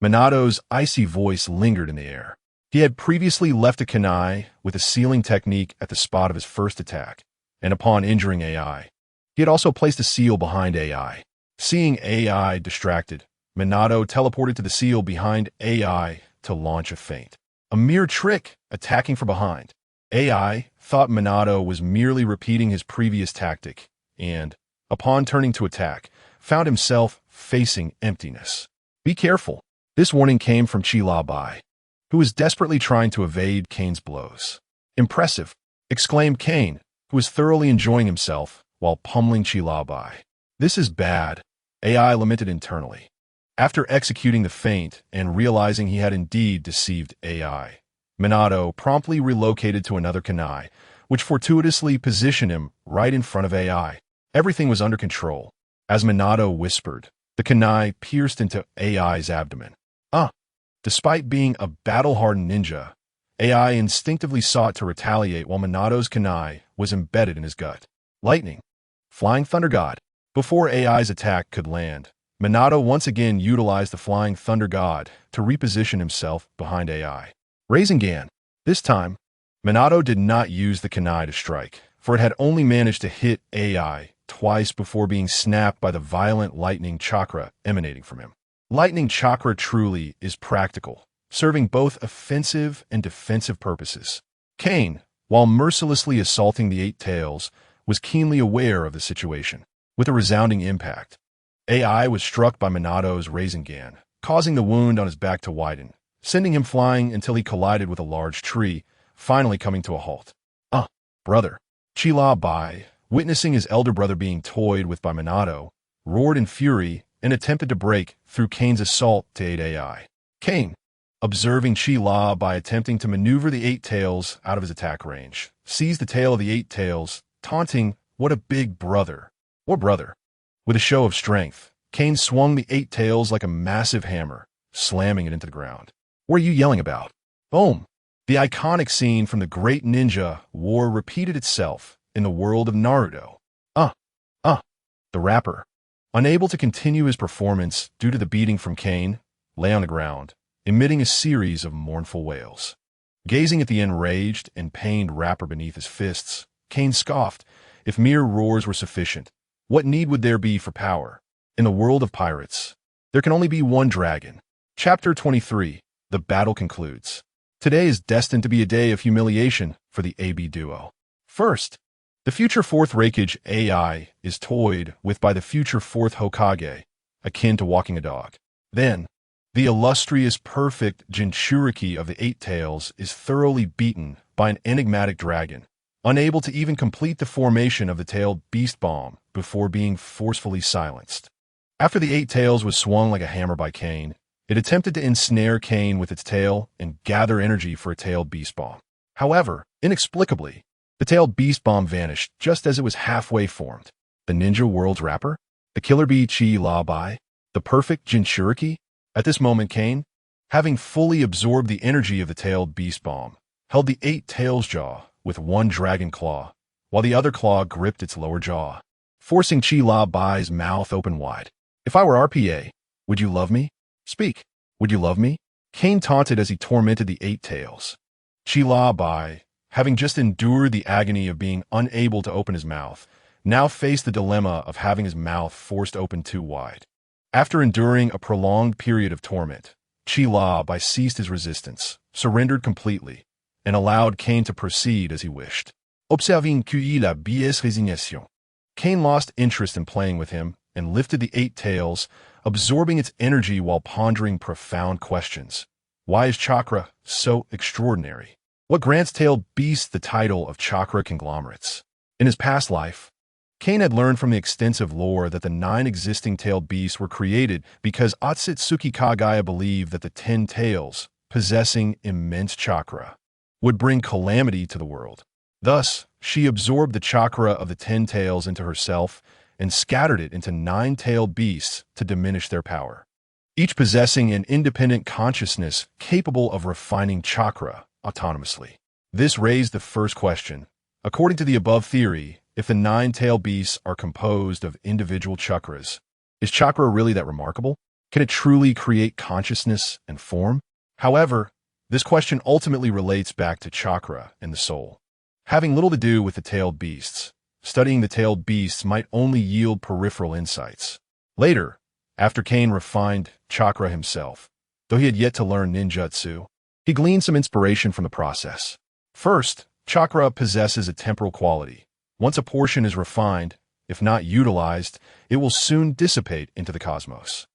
[SPEAKER 1] Minato's icy voice lingered in the air. He had previously left a kunai with a sealing technique at the spot of his first attack, and upon injuring AI, he had also placed a seal behind AI. Seeing AI distracted, Minato teleported to the seal behind AI to launch a feint. A mere trick, attacking from behind. AI thought Minato was merely repeating his previous tactic and, upon turning to attack, found himself facing emptiness. Be careful. This warning came from Chi-Labai, who was desperately trying to evade Kaine's blows. Impressive, exclaimed Kaine, who was thoroughly enjoying himself while pummeling Chi-Labai. This is bad, AI lamented internally. After executing the feint and realizing he had indeed deceived AI, Minato promptly relocated to another kunai, which fortuitously positioned him right in front of AI. Everything was under control. As Minato whispered, the kunai pierced into AI's abdomen. Ah, despite being a battle-hardened ninja, AI instinctively sought to retaliate while Minato's kunai was embedded in his gut. Lightning. Flying Thunder God. Before AI's attack could land, Minato once again utilized the Flying Thunder God to reposition himself behind AI. Rasengan. This time, Minato did not use the kunai to strike, for it had only managed to hit AI twice before being snapped by the violent lightning chakra emanating from him. Lightning chakra truly is practical, serving both offensive and defensive purposes. Kane, while mercilessly assaulting the Eight Tails, was keenly aware of the situation. With a resounding impact, AI was struck by Minato's Rasengan, causing the wound on his back to widen, sending him flying until he collided with a large tree, finally coming to a halt. Brother. Chila Bai, witnessing his elder brother being toyed with by Minato, roared in fury and attempted to break through Kane's assault to aid AI. Kane, observing Chila Bai attempting to maneuver the Eight Tails out of his attack range, seized the tail of the Eight Tails, taunting, "What a big brother." Or brother. With a show of strength, Kane swung the Eight Tails like a massive hammer, slamming it into the ground. What are you yelling about? Boom! The iconic scene from the Great Ninja War repeated itself in the world of Naruto. The rapper, unable to continue his performance due to the beating from Kane, lay on the ground, emitting a series of mournful wails. Gazing at the enraged and pained rapper beneath his fists, Kane scoffed, "If mere roars were sufficient, what need would there be for power? In the world of pirates, there can only be one dragon." Chapter 23. The battle concludes. Today is destined to be a day of humiliation for the AB duo. First, the future fourth Raikage AI is toyed with by the future fourth Hokage, akin to walking a dog. Then, the illustrious perfect Jinchuriki of the Eight Tails is thoroughly beaten by an enigmatic dragon, unable to even complete the formation of the tailed beast bomb before being forcefully silenced. After the Eight Tails was swung like a hammer by Kane, it attempted to ensnare Kane with its tail and gather energy for a tailed beast bomb. However, inexplicably, the tailed beast bomb vanished just as it was halfway formed. The Ninja World's rapper? The Killer Bee Chi La Bai? The perfect Jinchuriki? At this moment, Kane, having fully absorbed the energy of the tailed beast bomb, held the Eight Tails jaw with one dragon claw, while the other claw gripped its lower jaw, forcing Chi La Bai's mouth open wide. "If I were RPA, would you love me? Speak. Would you love me?" Kane taunted as he tormented the Eight Tails. Chi La Bai, having just endured the agony of being unable to open his mouth, now faced the dilemma of having his mouth forced open too wide. After enduring a prolonged period of torment, Chi La Bai ceased his resistance, surrendered completely, and allowed Kane to proceed as he wished. Observing qu'il a biais résignation. Kane lost interest in playing with him and lifted the Eight Tails, absorbing its energy while pondering profound questions. Why is chakra so extraordinary? What grants tailed beasts the title of chakra conglomerates? In his past life, Kane had learned from the extensive lore that the 9 existing tailed beasts were created because Otsutsuki Kagaya believed that the 10 tails, possessing immense chakra, would bring calamity to the world. Thus, she absorbed the chakra of the 10 tails into herself and scattered it into 9 tailed beasts to diminish their power, each possessing an independent consciousness capable of refining chakra autonomously. This raised the first question. According to the above theory, if the 9 tailed beasts are composed of individual chakras, is chakra really that remarkable? Can it truly create consciousness and form? However, this question ultimately relates back to chakra and the soul. Having little to do with the tailed beasts, studying the tailed beasts might only yield peripheral insights. Later, after Kane refined chakra himself, though he had yet to learn ninjutsu, he gleaned some inspiration from the process. First, chakra possesses a temporal quality. Once a portion is refined, if not utilized, it will soon dissipate into the cosmos.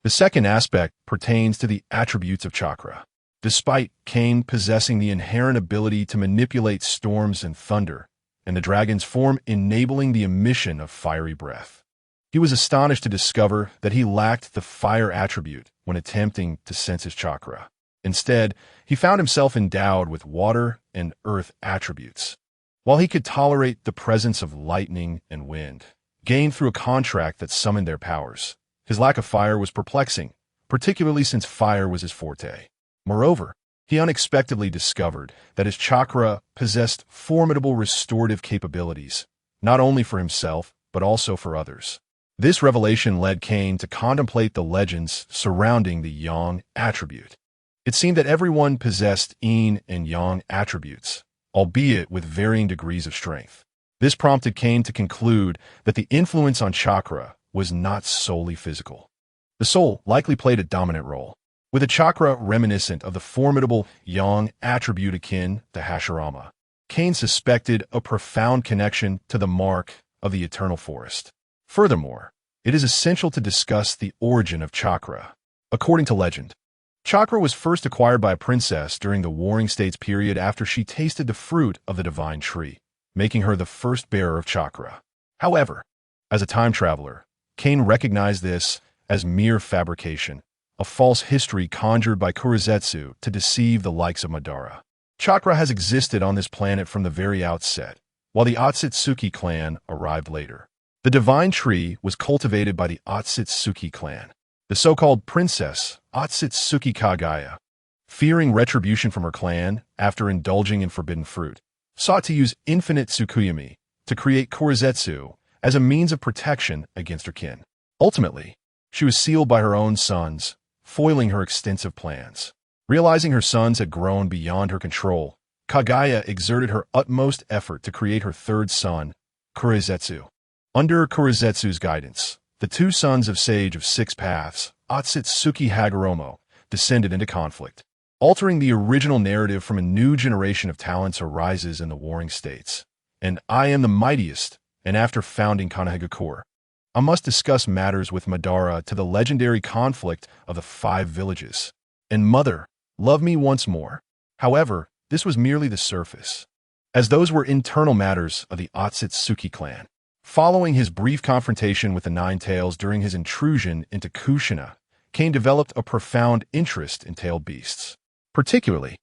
[SPEAKER 1] The second aspect pertains to the attributes of chakra. Despite Kane possessing the inherent ability to manipulate storms and thunder, and the dragon's form enabling the emission of fiery breath, he was astonished to discover that he lacked the fire attribute when attempting to sense his chakra. Instead, he found himself endowed with water and earth attributes. While he could tolerate the presence of lightning and wind, gained through a contract that summoned their powers, his lack of fire was perplexing, particularly since fire was his forte. Moreover, he unexpectedly discovered that his chakra possessed formidable restorative capabilities, not only for himself, but also for others. This revelation led Kane to contemplate the legends surrounding the yang attribute. It seemed that everyone possessed yin and yang attributes, albeit with varying degrees of strength. This prompted Kane to conclude that the influence on chakra was not solely physical. The soul likely played a dominant role, with a chakra reminiscent of the formidable yang attribute akin to Hashirama. Kane suspected a profound connection to the mark of the eternal forest. Furthermore, it is essential to discuss the origin of chakra. According to legend, chakra was first acquired by a princess during the Warring States period after she tasted the fruit of the divine tree, making her the first bearer of chakra. However, as a time traveler, Kane recognized this as mere fabrication, a false history conjured by Kurizetsu to deceive the likes of Madara. Chakra has existed on this planet from the very outset, while the Otsutsuki clan arrived later. The divine tree was cultivated by the Otsutsuki clan. The so-called princess, Otsutsuki Kagaya, fearing retribution from her clan after indulging in forbidden fruit, sought to use infinite Tsukuyami to create Kurizetsu as a means of protection against her kin. Ultimately, she was sealed by her own sons, foiling her extensive plans. Realizing her sons had grown beyond her control, Kagaya exerted her utmost effort to create her third son, Kurizetsu. Under Kurizetsu's guidance, the two sons of Sage of Six Paths, Otsutsuki Hagoromo, descended into conflict. Altering the original narrative from a new generation of talents arises in the Warring States. And I am the mightiest, and after founding Konohagakure, I must discuss matters with Madara to the legendary conflict of the 5 villages. And Mother, love me once more. However, this was merely the surface, as those were internal matters of the Otsutsuki clan. Following his brief confrontation with the Nine Tails during his intrusion into Kushina, Kane developed a profound interest in tailed beasts. Particularly,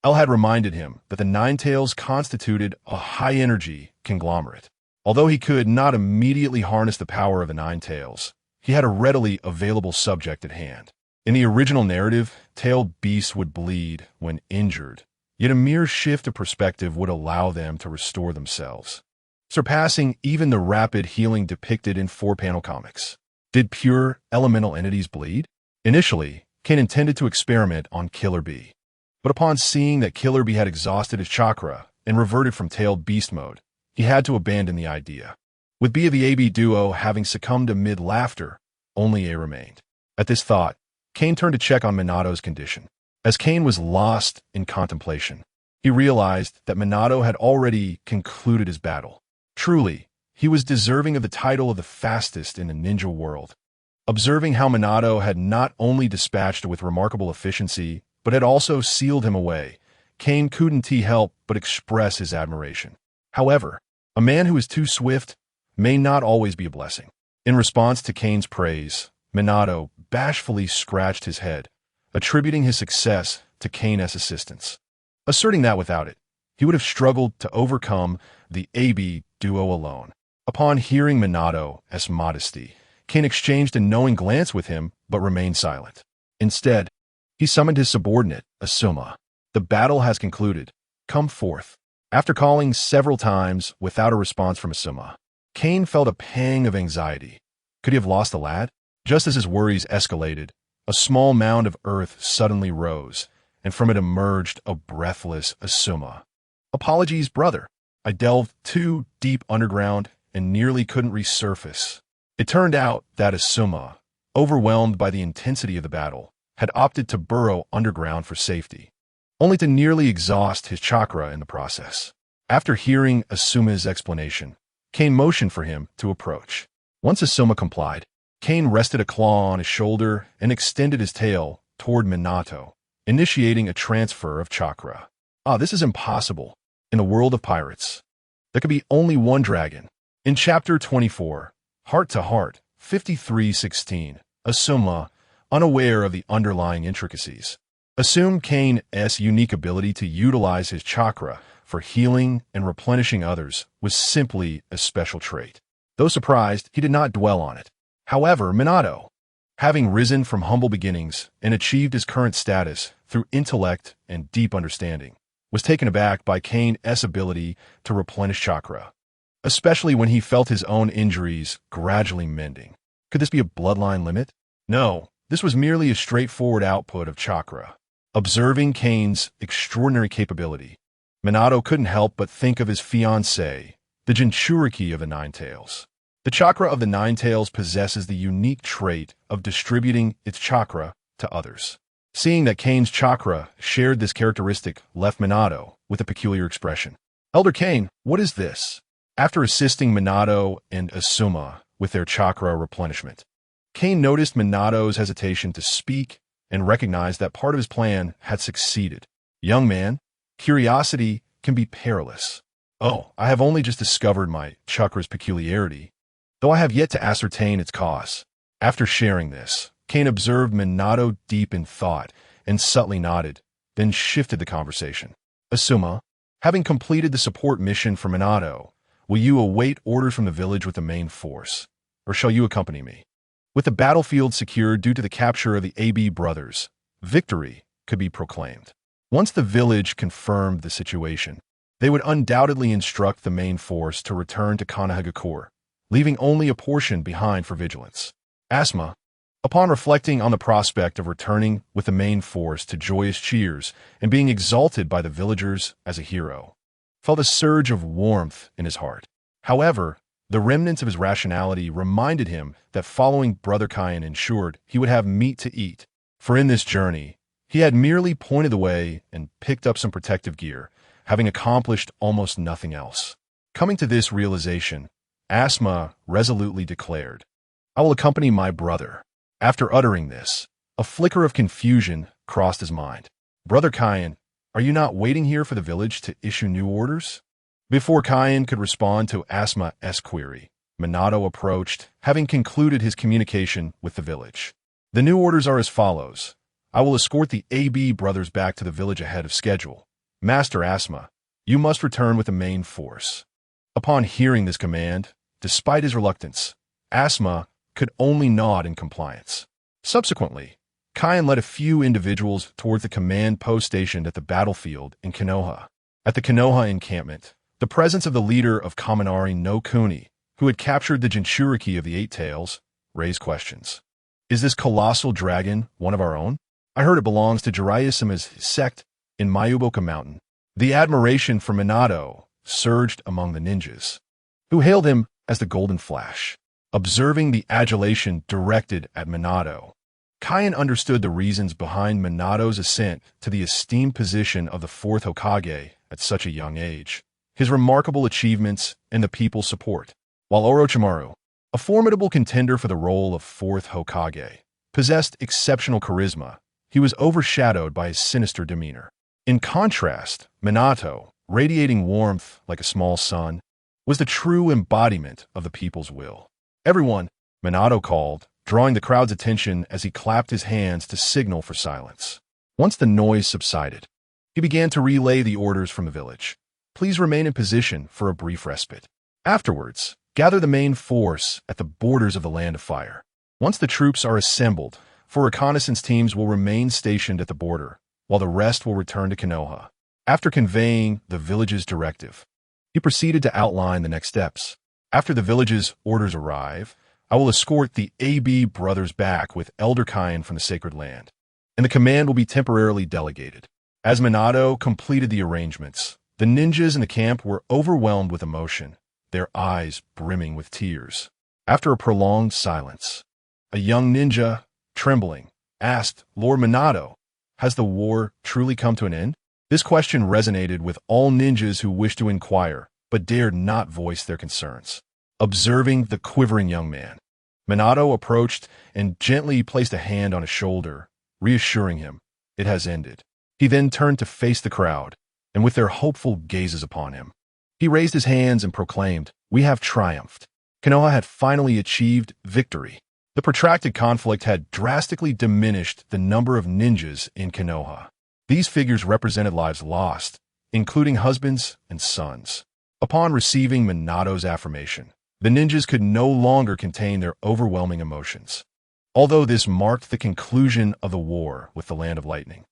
[SPEAKER 1] El had reminded him that the Nine Tails constituted a high-energy conglomerate. Although he could not immediately harness the power of the Nine Tails, he had a readily available subject at hand. In the original narrative, tailed beasts would bleed when injured, yet a mere shift of perspective would allow them to restore themselves, surpassing even the rapid healing depicted in 4-panel comics. Did pure elemental entities bleed? Initially, Kane intended to experiment on Killer Bee. But upon seeing that Killer Bee had exhausted his chakra and reverted from tailed beast mode, he had to abandon the idea. With Bee of the AB duo having succumbed amid laughter, only A remained. At this thought, Kane turned to check on Minato's condition. As Kane was lost in contemplation, he realized that Minato had already concluded his battle. Truly, he was deserving of the title of the fastest in the ninja world. Observing how Minato had not only dispatched with remarkable efficiency, but had also sealed him away, Kane couldn't help but express his admiration. However, a man who is too swift may not always be a blessing. In response to Kane's praise, Minato bashfully scratched his head, attributing his success to Kane's assistance, asserting that without it, he would have struggled to overcome the AB duo alone. Upon hearing Minato's modesty, Kane exchanged a knowing glance with him but remained silent. Instead, he summoned his subordinate, Asuma. The battle has concluded. Come forth. After calling several times without a response from Asuma, Kane felt a pang of anxiety. Could he have lost the lad? Just as his worries escalated, a small mound of earth suddenly rose, and from it emerged a breathless Asuma. Apologies, brother. I delved too deep underground and nearly couldn't resurface. It turned out that Asuma, overwhelmed by the intensity of the battle, had opted to burrow underground for safety, only to nearly exhaust his chakra in the process. After hearing Asuma's explanation, Kane motioned for him to approach. Once Asuma complied, Kane rested a claw on his shoulder and extended his tail toward Minato, initiating a transfer of chakra. This is impossible. In the world of pirates, there could be only one dragon. In Chapter 24, Heart to Heart, 53:16, Asuma, unaware of the underlying intricacies, assumed Kane's unique ability to utilize his chakra for healing and replenishing others was simply a special trait. Though surprised, he did not dwell on it. However, Minato, having risen from humble beginnings and achieved his current status through intellect and deep understanding, was taken aback by Kane's ability to replenish chakra, especially when he felt his own injuries gradually mending. Could this be a bloodline limit? No, this was merely a straightforward output of chakra. Observing Kane's extraordinary capability, Minato couldn't help but think of his fiancée, the Jinchuriki of the Nine Tails. The chakra of the Nine Tails possesses the unique trait of distributing its chakra to others. Seeing that Kane's chakra shared this characteristic left Minato with a peculiar expression. Elder Kane, what is this? After assisting Minato and Asuma with their chakra replenishment, Kane noticed Minato's hesitation to speak and recognized that part of his plan had succeeded. Young man, curiosity can be perilous. Oh, I have only just discovered my chakra's peculiarity, though I have yet to ascertain its cause. After sharing this, Kane observed Minato deep in thought and subtly nodded, then shifted the conversation. Asuma, having completed the support mission for Minato, will you await orders from the village with the main force, or shall you accompany me? With the battlefield secured due to the capture of the AB brothers, victory could be proclaimed. Once the village confirmed the situation, they would undoubtedly instruct the main force to return to Konohagakure, leaving only a portion behind for vigilance. Asuma, upon reflecting on the prospect of returning with the main force to joyous cheers and being exalted by the villagers as a hero, felt a surge of warmth in his heart. However, the remnants of his rationality reminded him that following Brother Kain ensured he would have meat to eat, for in this journey, he had merely pointed the way and picked up some protective gear, having accomplished almost nothing else. Coming to this realization, Asuma resolutely declared, I will accompany my brother. After uttering this, a flicker of confusion crossed his mind. Brother Kain, are you not waiting here for the village to issue new orders? Before Kain could respond to Asuma's query, Minato approached, having concluded his communication with the village. The new orders are as follows. I will escort the AB brothers back to the village ahead of schedule. Master Asuma, you must return with the main force. Upon hearing this command, despite his reluctance, Asuma could only nod in compliance. Subsequently, Kain led a few individuals towards the command post stationed at the battlefield in Konoha. At the Konoha encampment, the presence of the leader of Kaminari no Kuni, who had captured the Jinchuriki of the Eight Tails, raised questions. Is this colossal dragon one of our own? I heard it belongs to Jiraiya-sama's sect in Mayuboka Mountain. The admiration for Minato surged among the ninjas, who hailed him as the Golden Flash. Observing the adulation directed at Minato, Kain understood the reasons behind Minato's ascent to the esteemed position of the fourth Hokage at such a young age, his remarkable achievements and the people's support. While Orochimaru, a formidable contender for the role of fourth Hokage, possessed exceptional charisma, he was overshadowed by his sinister demeanor. In contrast, Minato, radiating warmth like a small sun, was the true embodiment of the people's will. Everyone, Minato called, drawing the crowd's attention as he clapped his hands to signal for silence. Once the noise subsided, he began to relay the orders from the village. Please remain in position for a brief respite. Afterwards, gather the main force at the borders of the Land of Fire. Once the troops are assembled, four reconnaissance teams will remain stationed at the border, while the rest will return to Konoha. After conveying the village's directive, he proceeded to outline the next steps. After the village's orders arrive, I will escort the AB brothers back with Elder Kain from the Sacred Land, and the command will be temporarily delegated. As Minato completed the arrangements, the ninjas in the camp were overwhelmed with emotion, their eyes brimming with tears. After a prolonged silence, a young ninja, trembling, asked, Lord Minato, has the war truly come to an end? This question resonated with all ninjas who wished to inquire, but dared not voice their concerns. Observing the quivering young man, Minato approached and gently placed a hand on his shoulder, reassuring him, it has ended. He then turned to face the crowd, and with their hopeful gazes upon him, he raised his hands and proclaimed, we have triumphed. Konoha had finally achieved victory. The protracted conflict had drastically diminished the number of ninjas in Konoha. These figures represented lives lost, including husbands and sons. Upon receiving Minato's affirmation, the ninjas could no longer contain their overwhelming emotions. although this marked the conclusion of the war with the Land of Lightning.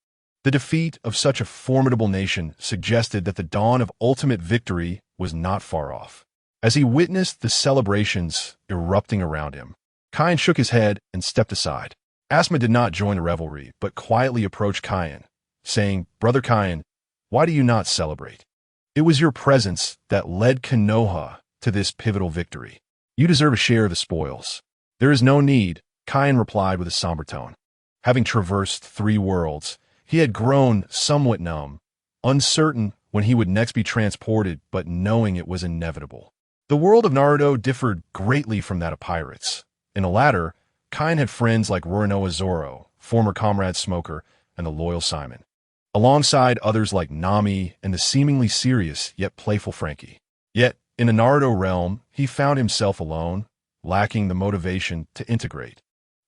[SPEAKER 1] The defeat of such a formidable nation suggested that the dawn of ultimate victory was not far off. As he witnessed the celebrations erupting around him, Kain shook his head and stepped aside. Asma did not join the revelry, but quietly approached Kain, saying, "Brother Kain, why do you not celebrate? It was your presence that led Konoha to this pivotal victory. You deserve a share of the spoils." "There is no need," Kain replied with a somber tone. Having traversed 3 worlds, he had grown somewhat numb, uncertain when he would next be transported, but knowing it was inevitable. The world of Naruto differed greatly from that of pirates. In the latter, Kain had friends like Roronoa Zoro, former comrade Smoker, and the loyal Simon, alongside others like Nami and the seemingly serious yet playful Frankie. Yet, in the Naruto realm, he found himself alone, lacking the motivation to integrate.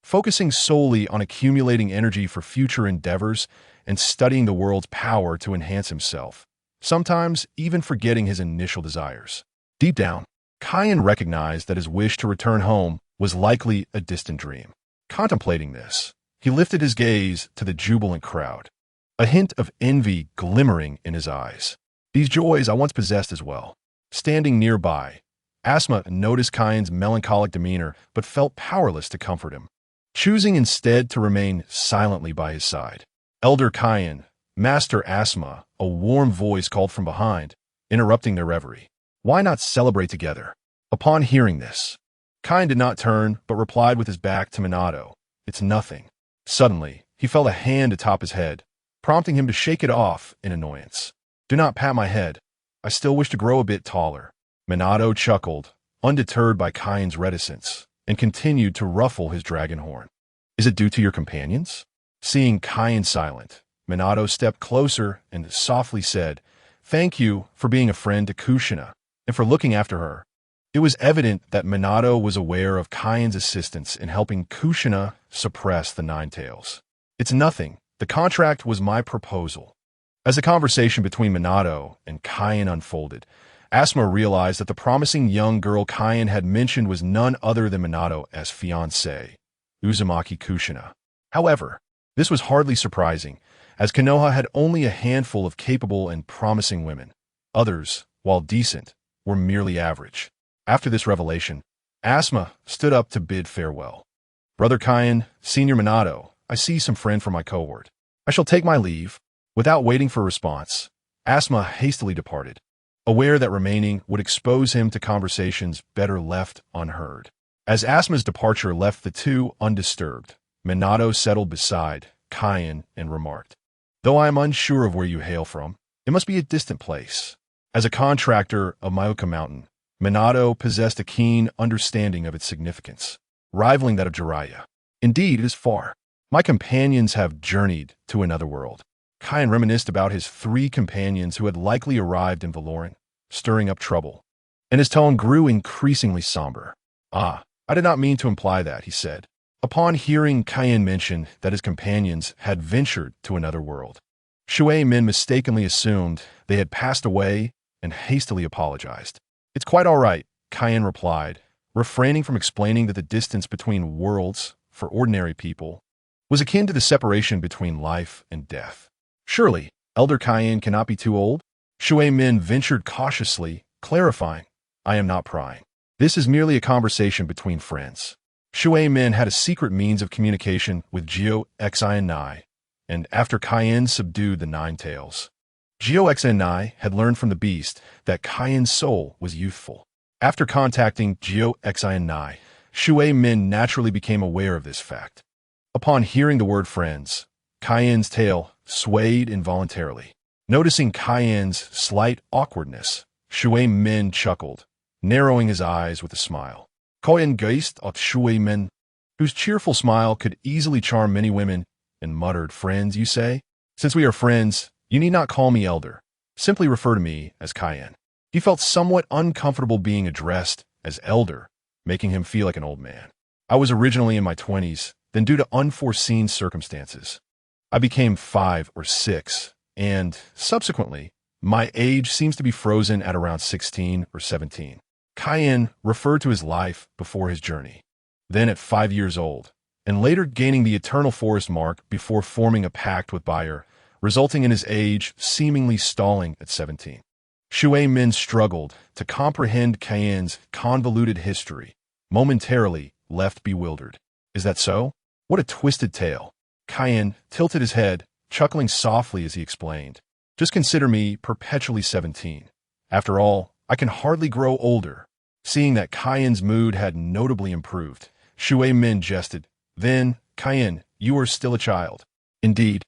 [SPEAKER 1] Focusing solely on accumulating energy for future endeavors and studying the world's power to enhance himself, sometimes even forgetting his initial desires. Deep down, Kain recognized that his wish to return home was likely a distant dream. Contemplating this, he lifted his gaze to the jubilant crowd, a hint of envy glimmering in his eyes. These joys I once possessed as well. Standing nearby, Asma noticed Kain's melancholic demeanor but felt powerless to comfort him, choosing instead to remain silently by his side. "Elder Kain, Master Asma," a warm voice called from behind, interrupting their reverie. "Why not celebrate together?" Upon hearing this, Kain did not turn but replied with his back to Minato, "It's nothing." Suddenly, he felt a hand atop his head, prompting him to shake it off in annoyance. "Do not pat my head. I still wish to grow a bit taller." Minato chuckled, undeterred by Kain's reticence, and continued to ruffle his dragon horn. "Is it due to your companions?" Seeing Kain silent, Minato stepped closer and softly said, "Thank you for being a friend to Kushina and for looking after her." It was evident that Minato was aware of Kain's assistance in helping Kushina suppress the Nine Tails. "It's nothing. The contract was my proposal." As the conversation between Minato and Kain unfolded, Asma realized that the promising young girl Kain had mentioned was none other than Minato as fiancée, Uzumaki Kushina. However, this was hardly surprising, as Konoha had only a handful of capable and promising women. Others, while decent, were merely average. After this revelation, Asma stood up to bid farewell. "Brother Kain, Senior Minato, I see some friend from my cohort. I shall take my leave." Without waiting for a response, Asma hastily departed, aware that remaining would expose him to conversations better left unheard. As Asma's departure left the two undisturbed, Minato settled beside Kain and remarked, "Though I am unsure of where you hail from, it must be a distant place." As a contractor of Myuka Mountain, Minato possessed a keen understanding of its significance, rivaling that of Jiraiya. "Indeed, it is far. My companions have journeyed to another world." Kain reminisced about his 3 companions who had likely arrived in Valoran, stirring up trouble, and his tone grew increasingly somber. "Ah, I did not mean to imply that," he said, upon hearing Kain mention that his companions had ventured to another world. Shui Min mistakenly assumed they had passed away and hastily apologized. "It's quite all right," Kain replied, refraining from explaining that the distance between worlds, for ordinary people, was akin to the separation between life and death. "Surely, Elder Kain cannot be too old?" Shui Min ventured cautiously, clarifying, "I am not prying. This is merely a conversation between friends." Shui Min had a secret means of communication with Gyo Xi and after Kain subdued the Nine Tails, Gyo Xi had learned from the beast that Kain's soul was youthful. After contacting Gyo Xi, Shui Min naturally became aware of this fact. Upon hearing the word friends, Kain's tail swayed involuntarily. Noticing Kain's slight awkwardness, Shui Min chuckled, narrowing his eyes with a smile. Koen Geist of Shui Min, whose cheerful smile could easily charm many women, and muttered, "Friends, you say? Since we are friends, you need not call me elder. Simply refer to me as Kain." He felt somewhat uncomfortable being addressed as elder, making him feel like an old man. "I was originally in my 20s, then due to unforeseen circumstances, I became 5 or 6, and, subsequently, my age seems to be frozen at around 16 or 17. Kain referred to his life before his journey. Then at 5 years old, and later gaining the Eternal Forest mark before forming a pact with Bayer, resulting in his age seemingly stalling at 17. Shui Min struggled to comprehend Kane's convoluted history, momentarily left bewildered. Is that so? What a twisted tale. Kane tilted his head, chuckling softly as he explained. Just consider me perpetually 17. After all, I can hardly grow older. Seeing that Kane's mood had notably improved, Shui Min jested. Then, Kane, you are still a child. Indeed.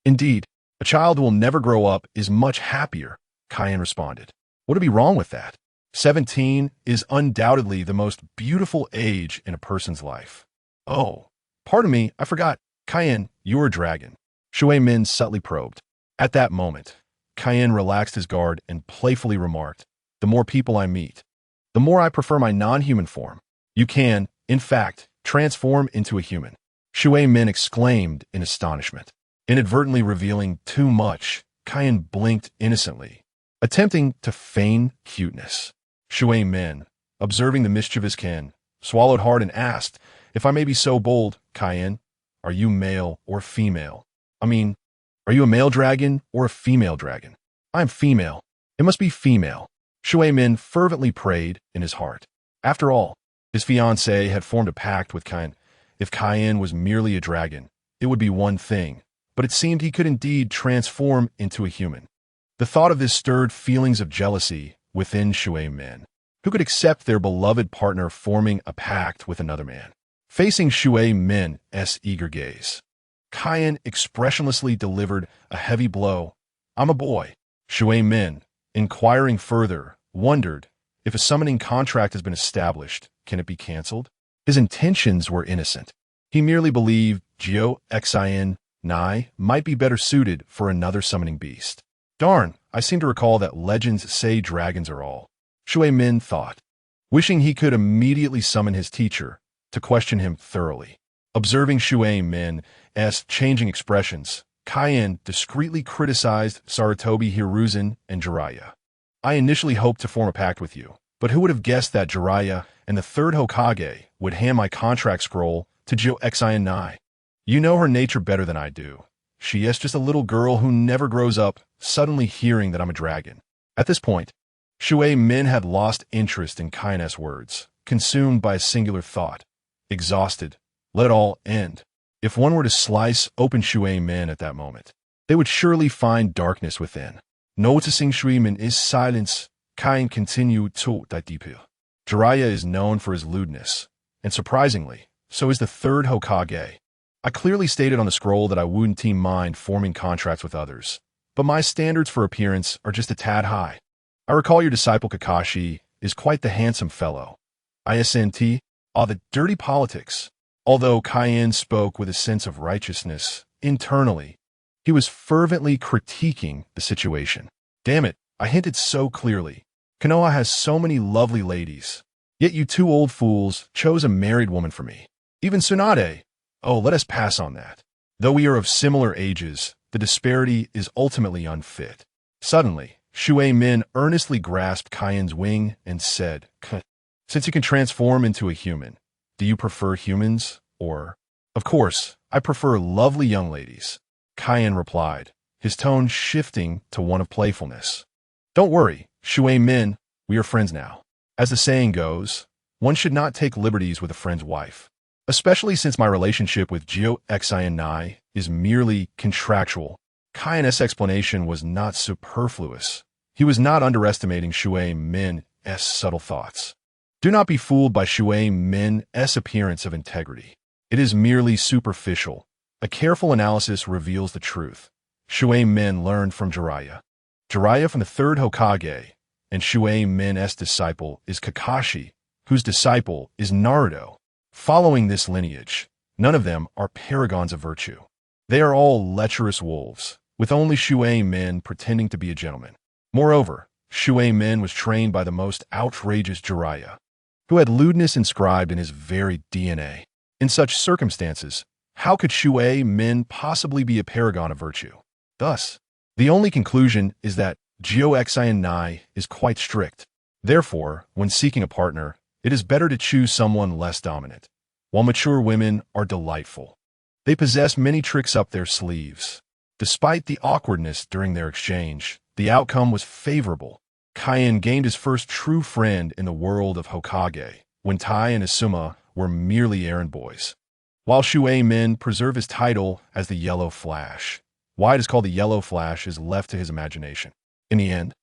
[SPEAKER 1] Indeed. A child who will never grow up is much happier, Kane responded. What would be wrong with that? 17 is undoubtedly the most beautiful age in a person's life. Oh, pardon me, I forgot. Kane, you're a dragon. Shui Min subtly probed. At that moment, Kane relaxed his guard and playfully remarked, the more people I meet, the more I prefer my non-human form. You can, in fact, transform into a human. Shui Min exclaimed in astonishment. Inadvertently revealing too much, Kane blinked innocently, attempting to feign cuteness. Shui Min, observing the mischievous Ken, swallowed hard and asked, if I may be so bold, Kane, are you male or female? I mean, are you a male dragon or a female dragon? I am female. It must be female. Shui Min fervently prayed in his heart. After all, his fiancée had formed a pact with Kane. If Kane was merely a dragon, it would be one thing, but it seemed he could indeed transform into a human. The thought of this stirred feelings of jealousy within Shui Min, who could accept their beloved partner forming a pact with another man. Facing Shui Min's eager gaze, Kane expressionlessly delivered a heavy blow. I'm a boy. Shui Min, inquiring further, wondered, if a summoning contract has been established, can it be cancelled? His intentions were innocent. He merely believed Jiu Xin Nai might be better suited for another summoning beast. Darn, I seem to recall that legends say dragons are all. Shui Min thought, wishing he could immediately summon his teacher to question him thoroughly. Observing Shui Min's changing expressions, Kane discreetly criticized Sarutobi Hiruzen and Jiraiya. I initially hoped to form a pact with you, but who would have guessed that Jiraiya and the third Hokage would hand my contract scroll to Jiu Xin Nai? You know her nature better than I do. She is just a little girl who never grows up, suddenly hearing that I'm a dragon. At this point, Shui Min had lost interest in Kane's words, consumed by a singular thought. Exhausted, let it all end. If one were to slice open Shui Min at that moment, they would surely find darkness within. Noticing Shui Min's silence, Kane continued to deeper. Jiraiya is known for his lewdness, and surprisingly, so is the third Hokage. I clearly stated on the scroll that I wouldn't mind forming contracts with others, but my standards for appearance are just a tad high. I recall your disciple Kakashi is quite the handsome fellow. ISNT, the dirty politics. Although Kane spoke with a sense of righteousness, internally, he was fervently critiquing the situation. Damn it, I hinted so clearly. Konoha has so many lovely ladies, yet you two old fools chose a married woman for me. Even Tsunade. Oh, let us pass on that. Though we are of similar ages, the disparity is ultimately unfit. Suddenly, Shui Min earnestly grasped Kane's wing and said, since you can transform into a human, do you prefer humans, or? Of course, I prefer lovely young ladies. Kane replied, his tone shifting to one of playfulness. Don't worry, Shui Min, we are friends now. As the saying goes, one should not take liberties with a friend's wife, especially since my relationship with Jiu Xin Nai is merely contractual. Kane's explanation was not superfluous. He was not underestimating Shui Min's subtle thoughts. Do not be fooled by Shui Min's appearance of integrity. It is merely superficial. A careful analysis reveals the truth. Shui Min learned from Jiraiya. Jiraiya from the third Hokage, and Shui Min's disciple is Kakashi, whose disciple is Naruto. Following this lineage, none of them are paragons of virtue. They are all lecherous wolves, with only Shui Min pretending to be a gentleman. Moreover, Shui Min was trained by the most outrageous Jiraiya, who had lewdness inscribed in his very DNA. In such circumstances, how could Shui Min possibly be a paragon of virtue? Thus, the only conclusion is that Jiu Xin Nai is quite strict. Therefore, when seeking a partner, it is better to choose someone less dominant. while mature women are delightful. They possess many tricks up their sleeves. Despite the awkwardness during their exchange, the outcome was favorable. Kain gained his first true friend in the world of Hokage, when Tai and Asuma were merely errand boys. While Shuei Min preserved his title as the Yellow Flash, why it is called the Yellow Flash is left to his imagination. In the end,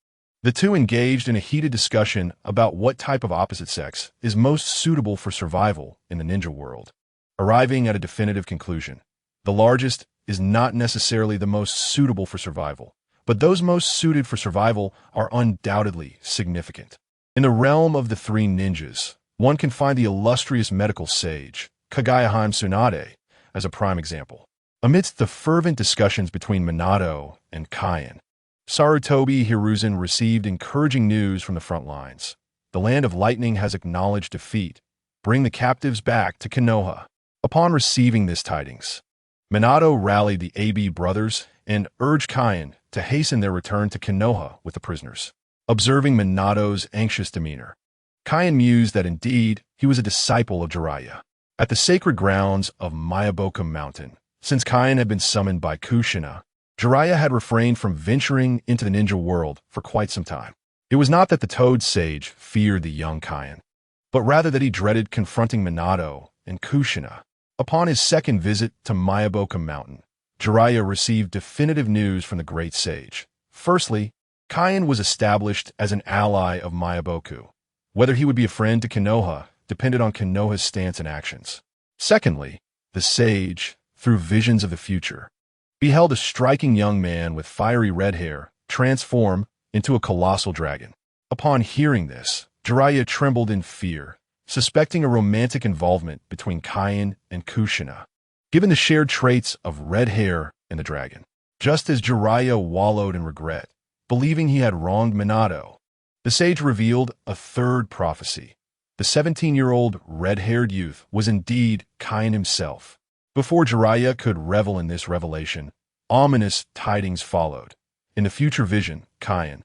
[SPEAKER 1] the two engaged in a heated discussion about what type of opposite sex is most suitable for survival in the ninja world, arriving at a definitive conclusion. The largest is not necessarily the most suitable for survival, but those most suited for survival are undoubtedly significant. In the realm of the three ninjas, one can find the illustrious medical sage, Kageyama Tsunade, as a prime example. Amidst the fervent discussions between Minato and Kain, Sarutobi Hiruzen received encouraging news from the front lines. The Land of Lightning has acknowledged defeat. Bring the captives back to Konoha. Upon receiving this tidings, Minato rallied the AB brothers and urged Kain to hasten their return to Konoha with the prisoners. Observing Minato's anxious demeanor, Kain mused that indeed he was a disciple of Jiraiya. At the sacred grounds of Myaboku Mountain, since Kain had been summoned by Kushina, Jiraiya had refrained from venturing into the ninja world for quite some time. It was not that the Toad Sage feared the young Kain, but rather that he dreaded confronting Minato and Kushina. Upon his second visit to Myaboku Mountain, Jiraiya received definitive news from the great sage. Firstly, Kain was established as an ally of Myaboku. Whether he would be a friend to Konoha depended on Konoha's stance and actions. Secondly, the sage, through visions of the future, beheld a striking young man with fiery red hair transform into a colossal dragon. Upon hearing this, Jiraiya trembled in fear, suspecting a romantic involvement between Kain and Kushina, given the shared traits of red hair and the dragon. Just as Jiraiya wallowed in regret, believing he had wronged Minato, the sage revealed a third prophecy. The 17-year-old red-haired youth was indeed Kain himself. Before Jiraiya could revel in this revelation, ominous tidings followed. In the future vision, Kain,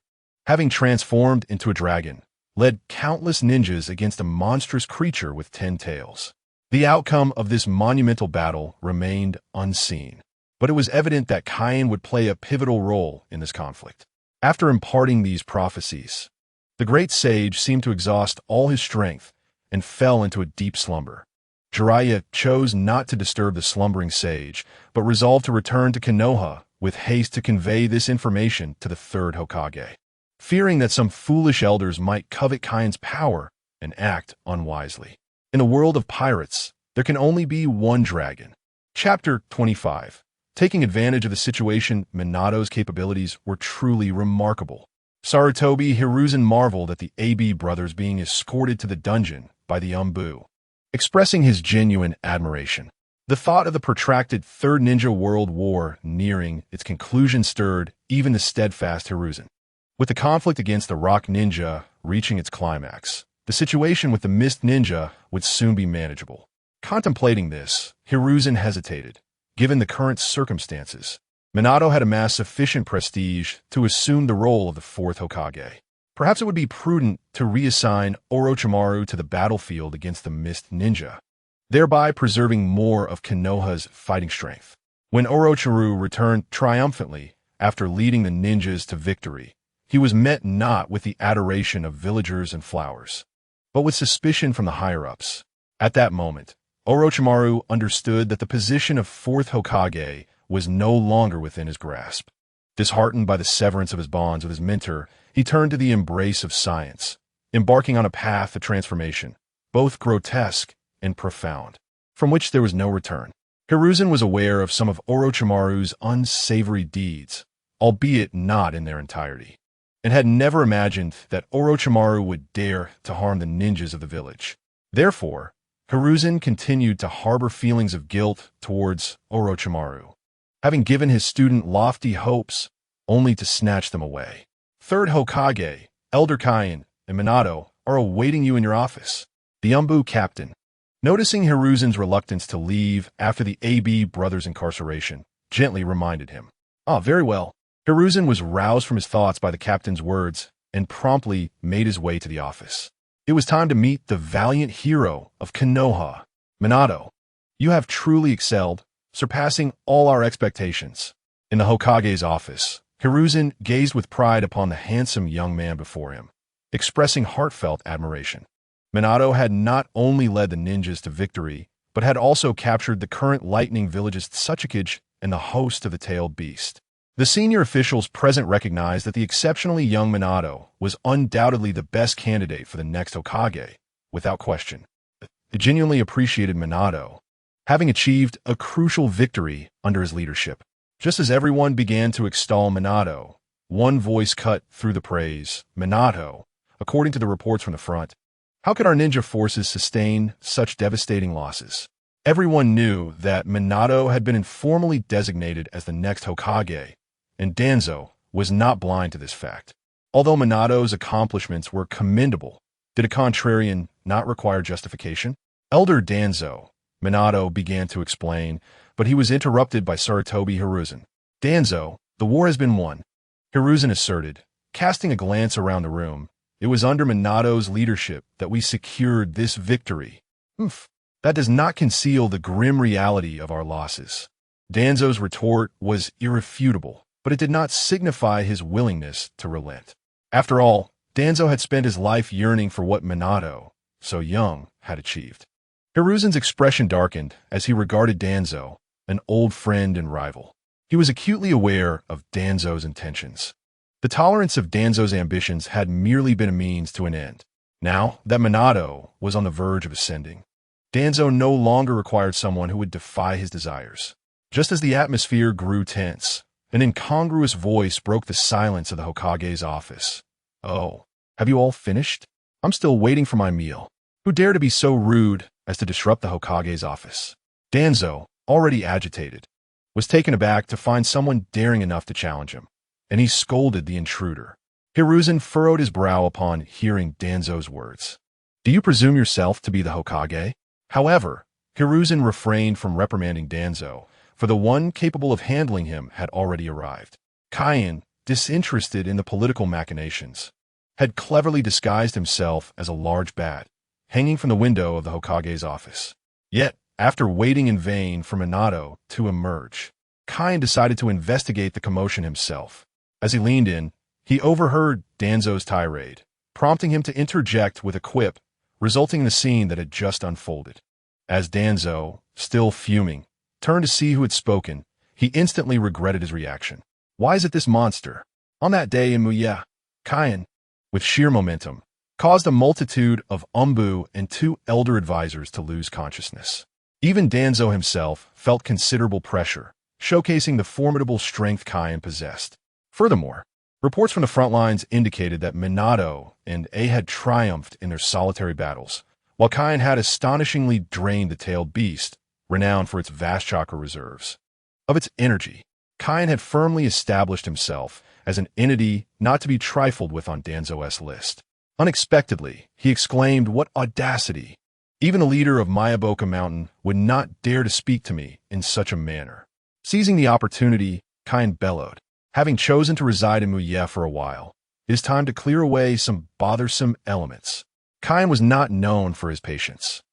[SPEAKER 1] having transformed into a dragon, led countless ninjas against a monstrous creature with 10 tails. The outcome of this monumental battle remained unseen, but it was evident that Kain would play a pivotal role in this conflict. After imparting these prophecies, the great sage seemed to exhaust all his strength and fell into a deep slumber. Jiraiya chose not to disturb the slumbering sage, but resolved to return to Konoha with haste to convey this information to the third Hokage, fearing that some foolish elders might covet Kain's power and act unwisely. In the world of pirates, there can only be one dragon. Chapter 25. Taking advantage of the situation, Minato's capabilities were truly remarkable. Sarutobi Hiruzen marveled at the AB brothers being escorted to the dungeon by the Umbu, expressing his genuine admiration. The thought of the protracted Third Ninja World War nearing its conclusion stirred even the steadfast Hiruzen. With the conflict against the Rock Ninja reaching its climax, the situation with the Mist Ninja would soon be manageable. Contemplating this, Hiruzen hesitated. Given the current circumstances, Minato had amassed sufficient prestige to assume the role of the fourth Hokage. Perhaps it would be prudent to reassign Orochimaru to the battlefield against the Mist Ninja, thereby preserving more of Konoha's fighting strength. When Orochimaru returned triumphantly after leading the ninjas to victory, he was met not with the adoration of villagers and flowers, but with suspicion from the higher-ups. At that moment, Orochimaru understood that the position of fourth Hokage was no longer within his grasp. Disheartened by the severance of his bonds with his mentor, he turned to the embrace of science, embarking on a path of transformation, both grotesque and profound, from which there was no return. Hiruzen was aware of some of Orochimaru's unsavory deeds, albeit not in their entirety, and had never imagined that Orochimaru would dare to harm the ninjas of the village. Therefore, Hiruzen continued to harbor feelings of guilt towards Orochimaru, having given his student lofty hopes only to snatch them away. Third Hokage, Elder Kain, and Minato are awaiting you in your office. The Umbu captain, noticing Hiruzen's reluctance to leave after the AB brothers' incarceration, gently reminded him. Very well. Hiruzen was roused from his thoughts by the captain's words and promptly made his way to the office. It was time to meet the valiant hero of Konoha, Minato, you have truly excelled, surpassing all our expectations. In the Hokage's office, Hiruzen gazed with pride upon the handsome young man before him, expressing heartfelt admiration. Minato had not only led the ninjas to victory, but had also captured the current Lightning Village's Tsuchikage and the host of the Tailed Beast. The senior officials present recognized that the exceptionally young Minato was undoubtedly the best candidate for the next Hokage, without question. They genuinely appreciated Minato, having achieved a crucial victory under his leadership. Just as everyone began to extol Minato, one voice cut through the praise. Minato, according to the reports from the front, how could our ninja forces sustain such devastating losses? Everyone knew that Minato had been informally designated as the next Hokage, and Danzo was not blind to this fact. Although Minato's accomplishments were commendable, did a contrarian not require justification? Elder Danzo, Minato began to explain, but he was interrupted by Sarutobi Hiruzen. Danzo, the war has been won, Hiruzen asserted, casting a glance around the room. It was under Minato's leadership that we secured this victory. That does not conceal the grim reality of our losses. Danzo's retort was irrefutable, but it did not signify his willingness to relent. After all, Danzo had spent his life yearning for what Minato, so young, had achieved. Hiruzen's expression darkened as he regarded Danzo, an old friend and rival. He was acutely aware of Danzo's intentions. The tolerance of Danzo's ambitions had merely been a means to an end. Now that Minato was on the verge of ascending, Danzo no longer required someone who would defy his desires. Just as the atmosphere grew tense, an incongruous voice broke the silence of the Hokage's office. Oh, have you all finished? I'm still waiting for my meal. Who dare to be so rude as to disrupt the Hokage's office? Danzo, already agitated, was taken aback to find someone daring enough to challenge him, and he scolded the intruder. Hiruzen furrowed his brow upon hearing Danzo's words. Do you presume yourself to be the Hokage? However, Hiruzen refrained from reprimanding Danzo, for the one capable of handling him had already arrived. Kain, disinterested in the political machinations, had cleverly disguised himself as a large bat, hanging from the window of the Hokage's office. Yet, after waiting in vain for Minato to emerge, Kain decided to investigate the commotion himself. As he leaned in, he overheard Danzo's tirade, prompting him to interject with a quip, resulting in the scene that had just unfolded. As Danzo, still fuming, turned to see who had spoken, he instantly regretted his reaction. Why is it this monster? On that day in Muya, Kain, with sheer momentum, caused a multitude of Umbu and 2 elder advisors to lose consciousness. Even Danzo himself felt considerable pressure, showcasing the formidable strength Kain possessed. Furthermore, reports from the front lines indicated that Minato and A had triumphed in their solitary battles, while Kain had astonishingly drained the Tailed Beast, renowned for its vast chakra reserves. Of its energy, Kain had firmly established himself as an entity not to be trifled with on Danzo's list. Unexpectedly, he exclaimed, "What audacity! Even a leader of Mayaboka Mountain would not dare to speak to me in such a manner." Seizing the opportunity, Kain bellowed, "Having chosen to reside in Muye for a while, it is time to clear away some bothersome elements." Kain was not known for his patience.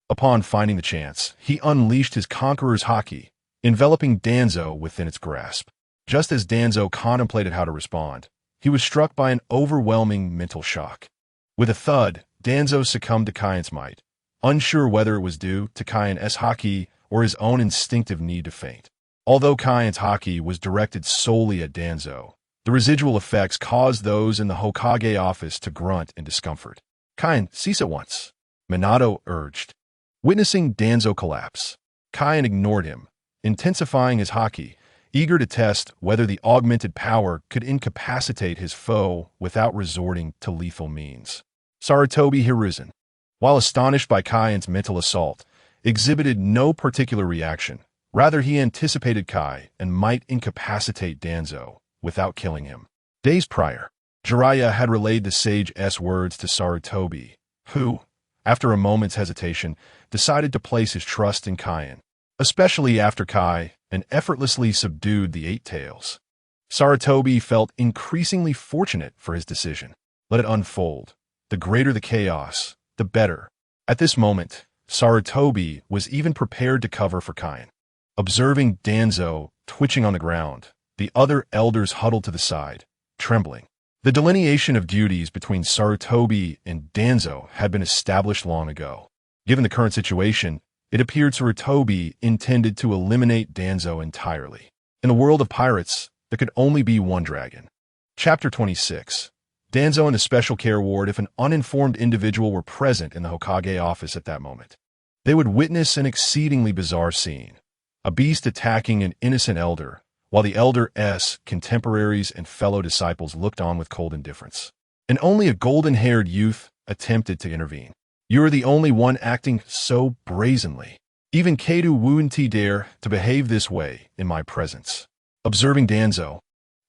[SPEAKER 1] Upon finding the chance, he unleashed his conqueror's haki, enveloping Danzo within its grasp. Just as Danzo contemplated how to respond, he was struck by an overwhelming mental shock. With a thud, Danzo succumbed to Kain's might, unsure whether it was due to Kain's haki or his own instinctive need to faint. Although Kain's haki was directed solely at Danzo, the residual effects caused those in the Hokage office to grunt in discomfort. "Kain, cease at once," Minato urged. Witnessing Danzo collapse, Kain ignored him, intensifying his haki, eager to test whether the augmented power could incapacitate his foe without resorting to lethal means. Sarutobi Hiruzen, while astonished by Kain's mental assault, exhibited no particular reaction. Rather, he anticipated Kai and might incapacitate Danzo without killing him. Days prior, Jiraiya had relayed the sage's words to Sarutobi, who, after a moment's hesitation, decided to place his trust in Kain, especially after Kai and effortlessly subdued the 8 tails. Sarutobi felt increasingly fortunate for his decision. Let it unfold. The greater the chaos, the better. At this moment, Sarutobi was even prepared to cover for Kane. Observing Danzo twitching on the ground, the other elders huddled to the side, trembling. The delineation of duties between Sarutobi and Danzo had been established long ago. Given the current situation, it appeared Sarutobi intended to eliminate Danzo entirely. In the world of pirates, there could only be one dragon. Chapter 26. Danzo and the Special Care Ward. If an uninformed individual were present in the Hokage office at that moment, they would witness an exceedingly bizarre scene. A beast attacking an innocent elder, while the elder's contemporaries and fellow disciples looked on with cold indifference. And only a golden-haired youth attempted to intervene. You are the only one acting so brazenly. Even Kadu wouldn't dare to behave this way in my presence. Observing Danzo,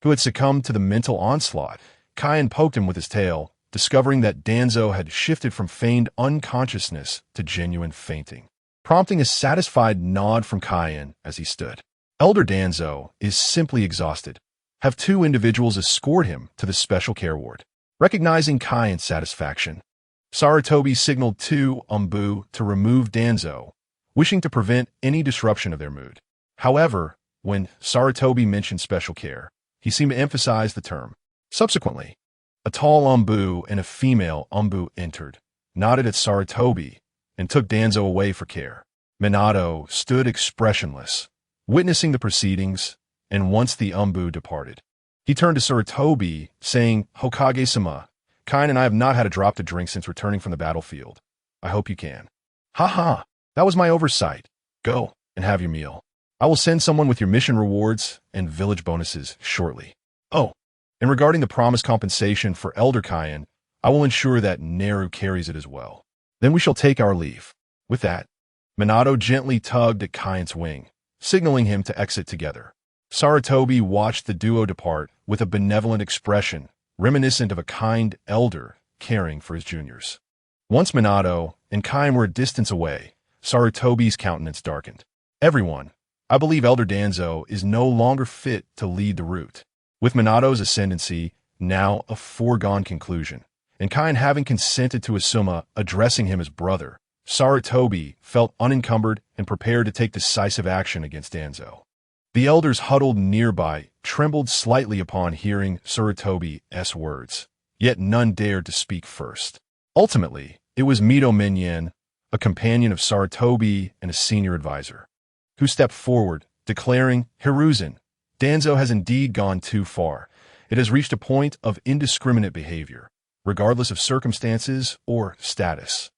[SPEAKER 1] who had succumbed to the mental onslaught, Kyan poked him with his tail, discovering that Danzo had shifted from feigned unconsciousness to genuine fainting, prompting a satisfied nod from Kyan as he stood. Elder Danzo is simply exhausted. Have two individuals escort him to the Special Care Ward. Recognizing Kyan's satisfaction, Sarutobi signaled to Umbu to remove Danzo, wishing to prevent any disruption of their mood. However, when Sarutobi mentioned special care, he seemed to emphasize the term. Subsequently, a tall Umbu and a female Umbu entered, nodded at Sarutobi, and took Danzo away for care. Minato stood expressionless, witnessing the proceedings, and once the Umbu departed, he turned to Sarutobi, saying, Hokage-sama, Kine and I have not had a drop to drink since returning from the battlefield. I hope you can. Ha, that was my oversight. Go and have your meal. I will send someone with your mission rewards and village bonuses shortly. Oh, and regarding the promised compensation for Elder Kyan, I will ensure that Neru carries it as well. Then we shall take our leave. With that, Minato gently tugged at Kyan's wing, signaling him to exit together. Sarutobi watched the duo depart with a benevolent expression, reminiscent of a kind elder caring for his juniors. Once Minato and Kyan were a distance away, Sarutobi's countenance darkened. Everyone, I believe Elder Danzo is no longer fit to lead the route. With Minato's ascendancy now a foregone conclusion, and Kyan having consented to Asuma addressing him as brother, Sarutobi felt unencumbered and prepared to take decisive action against Danzo. The elders huddled nearby trembled slightly upon hearing Sarutobi's words, yet none dared to speak first. Ultimately, it was Mito Minyan, a companion of Sarutobi and a senior advisor, who stepped forward, declaring, Hiruzen, Danzo has indeed gone too far. It has reached a point of indiscriminate behavior, regardless of circumstances or status.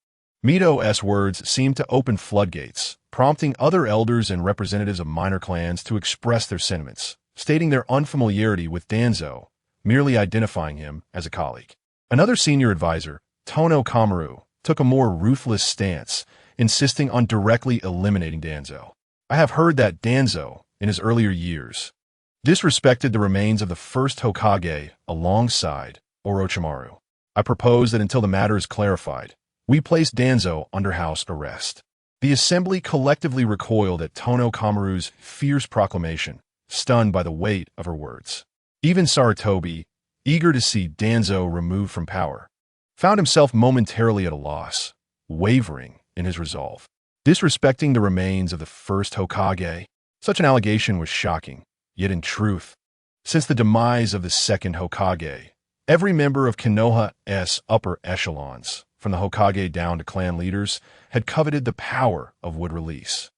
[SPEAKER 1] Mito's words seemed to open floodgates, prompting other elders and representatives of minor clans to express their sentiments, stating their unfamiliarity with Danzo, merely identifying him as a colleague. Another senior advisor, Tono Kamaru, took a more ruthless stance, insisting on directly eliminating Danzo. I have heard that Danzo, in his earlier years, disrespected the remains of the first Hokage alongside Orochimaru. I propose that until the matter is clarified, we place Danzo under house arrest. The assembly collectively recoiled at Tono Kamaru's fierce proclamation, stunned by the weight of her words. Even Sarutobi, eager to see Danzo removed from power, found himself momentarily at a loss, wavering in his resolve. Disrespecting the remains of the first Hokage, such an allegation was shocking, yet in truth, since the demise of the second Hokage, every member of Konoha's upper echelons, from the Hokage down to clan leaders, had coveted the power of wood release.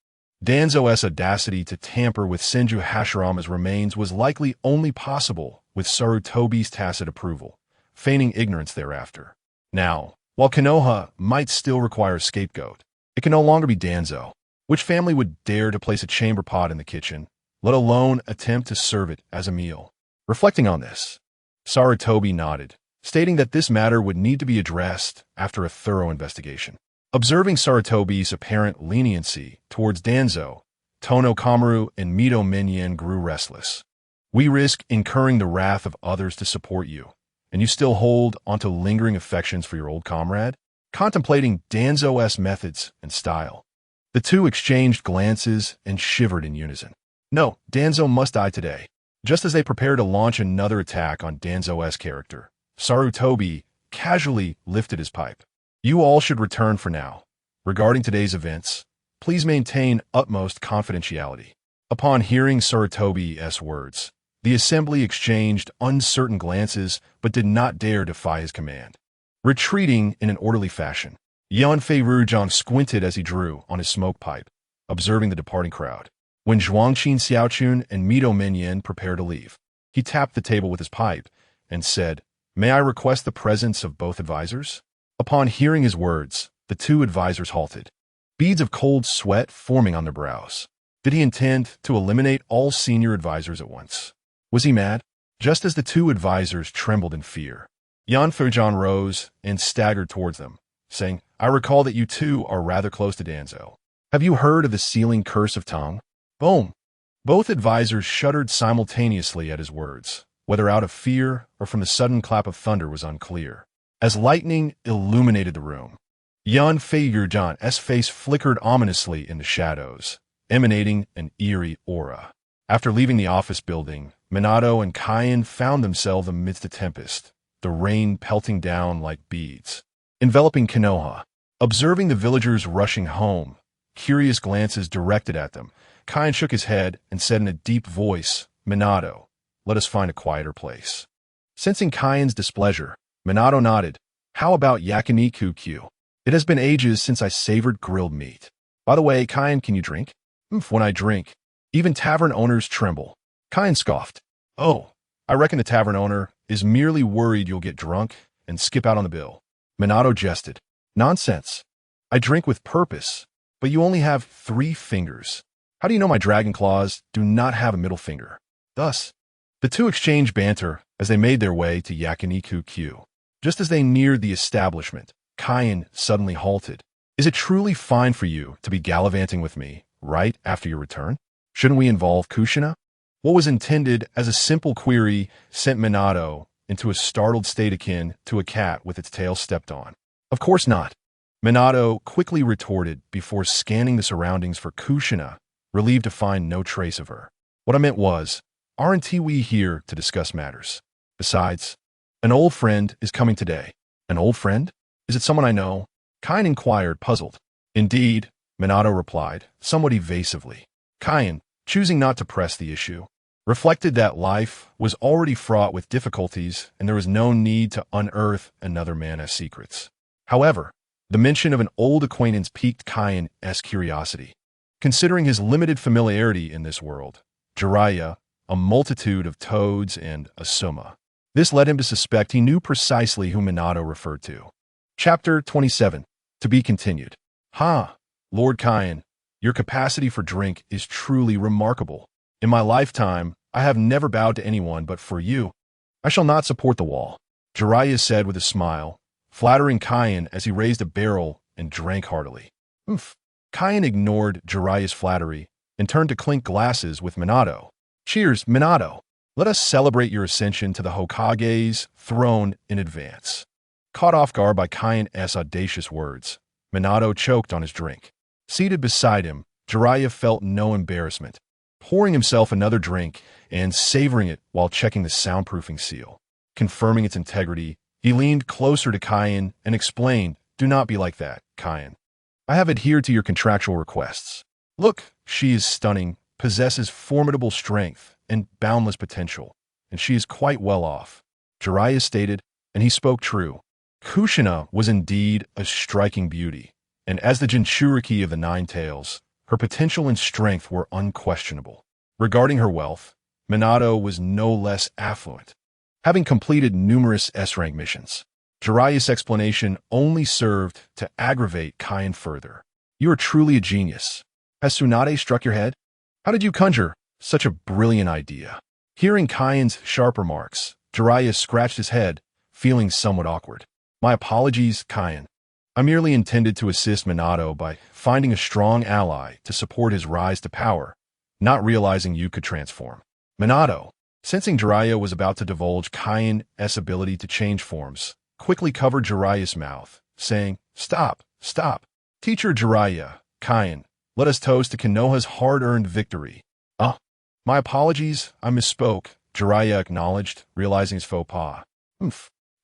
[SPEAKER 1] Danzo's audacity to tamper with Senju Hashirama's remains was likely only possible with Sarutobi's tacit approval, feigning ignorance thereafter. Now, while Konoha might still require a scapegoat, it can no longer be Danzo. Which family would dare to place a chamber pot in the kitchen, let alone attempt to serve it as a meal? Reflecting on this, Sarutobi nodded, stating that this matter would need to be addressed after a thorough investigation. Observing Sarutobi's apparent leniency towards Danzo, Tono Kamaru and Mito Minyan grew restless. We risk incurring the wrath of others to support you, and you still hold onto lingering affections for your old comrade? Contemplating Danzo's methods and style, the two exchanged glances and shivered in unison. No, Danzo must die today. Just as they prepare to launch another attack on Danzo's character, Sarutobi casually lifted his pipe. You all should return for now. Regarding today's events, please maintain utmost confidentiality. Upon hearing Sarutobi's words, the assembly exchanged uncertain glances but did not dare defy his command. Retreating in an orderly fashion, Yan Feirujian squinted as he drew on his smoke pipe, observing the departing crowd. When Zhuangqin Xiaochun and Mito Minyan prepared to leave, he tapped the table with his pipe and said, "May I request the presence of both advisors?" Upon hearing his words, the two advisors halted, beads of cold sweat forming on their brows. Did he intend to eliminate all senior advisors at once? Was he mad? Just as the two advisors trembled in fear, Yan Feirujian rose and staggered towards them, saying, "I recall that you two are rather close to Danzhou. Have you heard of the sealing curse of Tang?" Boom! Both advisors shuddered simultaneously at his words, whether out of fear or from the sudden clap of thunder was unclear. As lightning illuminated the room, Yan Feirujian's face flickered ominously in the shadows, emanating an eerie aura. After leaving the office building, Minato and Kaien found themselves amidst a tempest, the rain pelting down like beads, enveloping Konoha. Observing the villagers rushing home, curious glances directed at them, Kaien shook his head and said in a deep voice, "Minato, let us find a quieter place." Sensing Kaien's displeasure, Minato nodded. "How about yakiniku? It has been ages since I savored grilled meat. By the way, Kaien, can you drink?" "When I drink, even tavern owners tremble." Kaien scoffed. "Oh, I reckon the tavern owner is merely worried you'll get drunk and skip out on the bill." Minato jested. "Nonsense. I drink with purpose, but you only have 3 fingers. How do you know my dragon claws do not have a middle finger?" Thus, the two exchanged banter as they made their way to yakiniku. Just as they neared the establishment, Kaien suddenly halted. "Is it truly fine for you to be gallivanting with me right after your return? Shouldn't we involve Kushina?" What was intended as a simple query sent Minato into a startled state akin to a cat with its tail stepped on. "Of course not," Minato quickly retorted before scanning the surroundings for Kushina, relieved to find no trace of her. "What I meant was, aren't we here to discuss matters? Besides, an old friend is coming today." "An old friend? Is it someone I know?" Kaien inquired, puzzled. "Indeed," Minato replied, somewhat evasively. Kaien, choosing not to press the issue, reflected that life was already fraught with difficulties and there was no need to unearth another man's secrets. However, the mention of an old acquaintance piqued Kaien's curiosity. Considering his limited familiarity in this world, Jiraiya, a multitude of toads, and Asuma, this led him to suspect he knew precisely who Minato referred to. Chapter 27. To be continued. Lord Kaien, your capacity for drink is truly remarkable. In my lifetime, I have never bowed to anyone but for you. I shall not support the wall," Jiraiya said with a smile, flattering Kaien as he raised a barrel and drank heartily. Kaien ignored Jiraiya's flattery and turned to clink glasses with Minato. "Cheers, Minato. Let us celebrate your ascension to the Hokage's throne in advance." Caught off guard by Kaien's audacious words, Minato choked on his drink. Seated beside him, Jiraiya felt no embarrassment, pouring himself another drink and savoring it while checking the soundproofing seal. Confirming its integrity, he leaned closer to Kaien and explained, "Do not be like that, Kaien. I have adhered to your contractual requests. Look, she is stunning, possesses formidable strength and boundless potential, and she is quite well off." Jiraiya stated, and he spoke true. Kushina was indeed a striking beauty, and as the Jinchuriki of the Nine Tails, her potential and strength were unquestionable. Regarding her wealth, Minato was no less affluent, having completed numerous S-rank missions. Jiraiya's explanation only served to aggravate Kaien further. "You are truly a genius. Has Tsunade struck your head? How did you conjure such a brilliant idea?" Hearing Kaien's sharp remarks, Jiraiya scratched his head, feeling somewhat awkward. "My apologies, Kaien. I merely intended to assist Minato by finding a strong ally to support his rise to power, not realizing you could transform." Minato, sensing Jiraiya was about to divulge Kaien's ability to change forms, quickly covered Jiraiya's mouth, saying, Stop. Teacher Jiraiya, Kaien, let us toast to Konoha's hard-earned victory." My apologies, I misspoke," Jiraiya acknowledged, realizing his faux pas.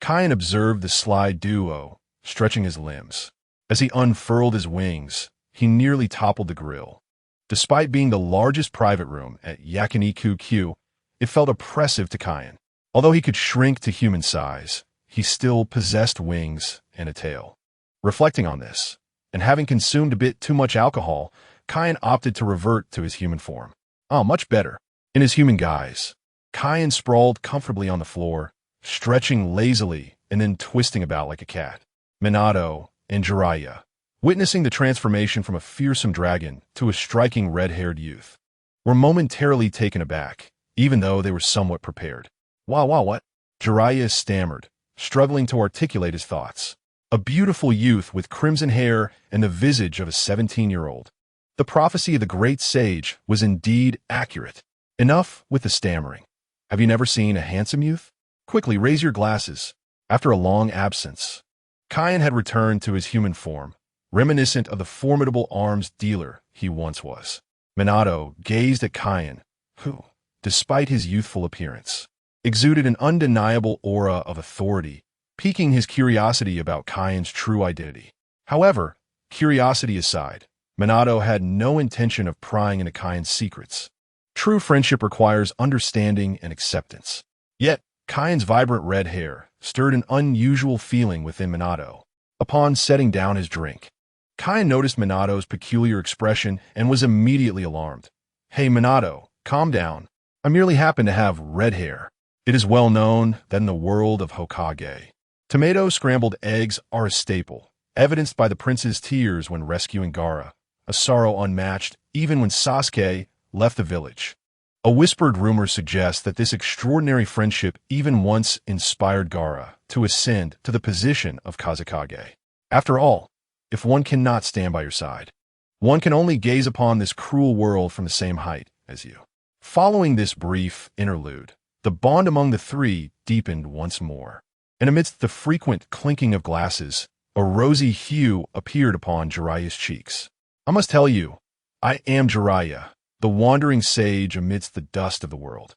[SPEAKER 1] Kaien observed the sly duo, stretching his limbs. As he unfurled his wings, he nearly toppled the grill. Despite being the largest private room at Yakiniku-Q, it felt oppressive to Kane. Although he could shrink to human size, he still possessed wings and a tail. Reflecting on this, and having consumed a bit too much alcohol, Kane opted to revert to his human form. Oh, much better. In his human guise, Kane sprawled comfortably on the floor, stretching lazily and then twisting about like a cat. Minato and Jiraiya, witnessing the transformation from a fearsome dragon to a striking red-haired youth, were momentarily taken aback, even though they were somewhat prepared. Wow, what? Jiraiya stammered, struggling to articulate his thoughts. A beautiful youth with crimson hair and the visage of a 17-year-old. The prophecy of the great sage was indeed accurate. Enough with the stammering. Have you never seen a handsome youth? Quickly raise your glasses. After a long absence, Kane had returned to his human form, reminiscent of the formidable arms dealer he once was. Minato gazed at Kane, who, despite his youthful appearance, exuded an undeniable aura of authority, piquing his curiosity about Kane's true identity. However, curiosity aside, Minato had no intention of prying into Kane's secrets. True friendship requires understanding and acceptance. Yet, Kane's vibrant red hair stirred an unusual feeling within Minato. Upon setting down his drink, Kane noticed Minato's peculiar expression and was immediately alarmed. Hey Minato, calm down. I merely happen to have red hair. It is well known that in the world of Hokage, tomato scrambled eggs are a staple, evidenced by the prince's tears when rescuing Gaara, a sorrow unmatched even when Sasuke left the village. A whispered rumor suggests that this extraordinary friendship even once inspired Gaara to ascend to the position of Kazekage. After all, if one cannot stand by your side, one can only gaze upon this cruel world from the same height as you. Following this brief interlude, the bond among the three deepened once more, and amidst the frequent clinking of glasses, a rosy hue appeared upon Jiraiya's cheeks. I must tell you, I am Jiraiya, the wandering sage amidst the dust of the world.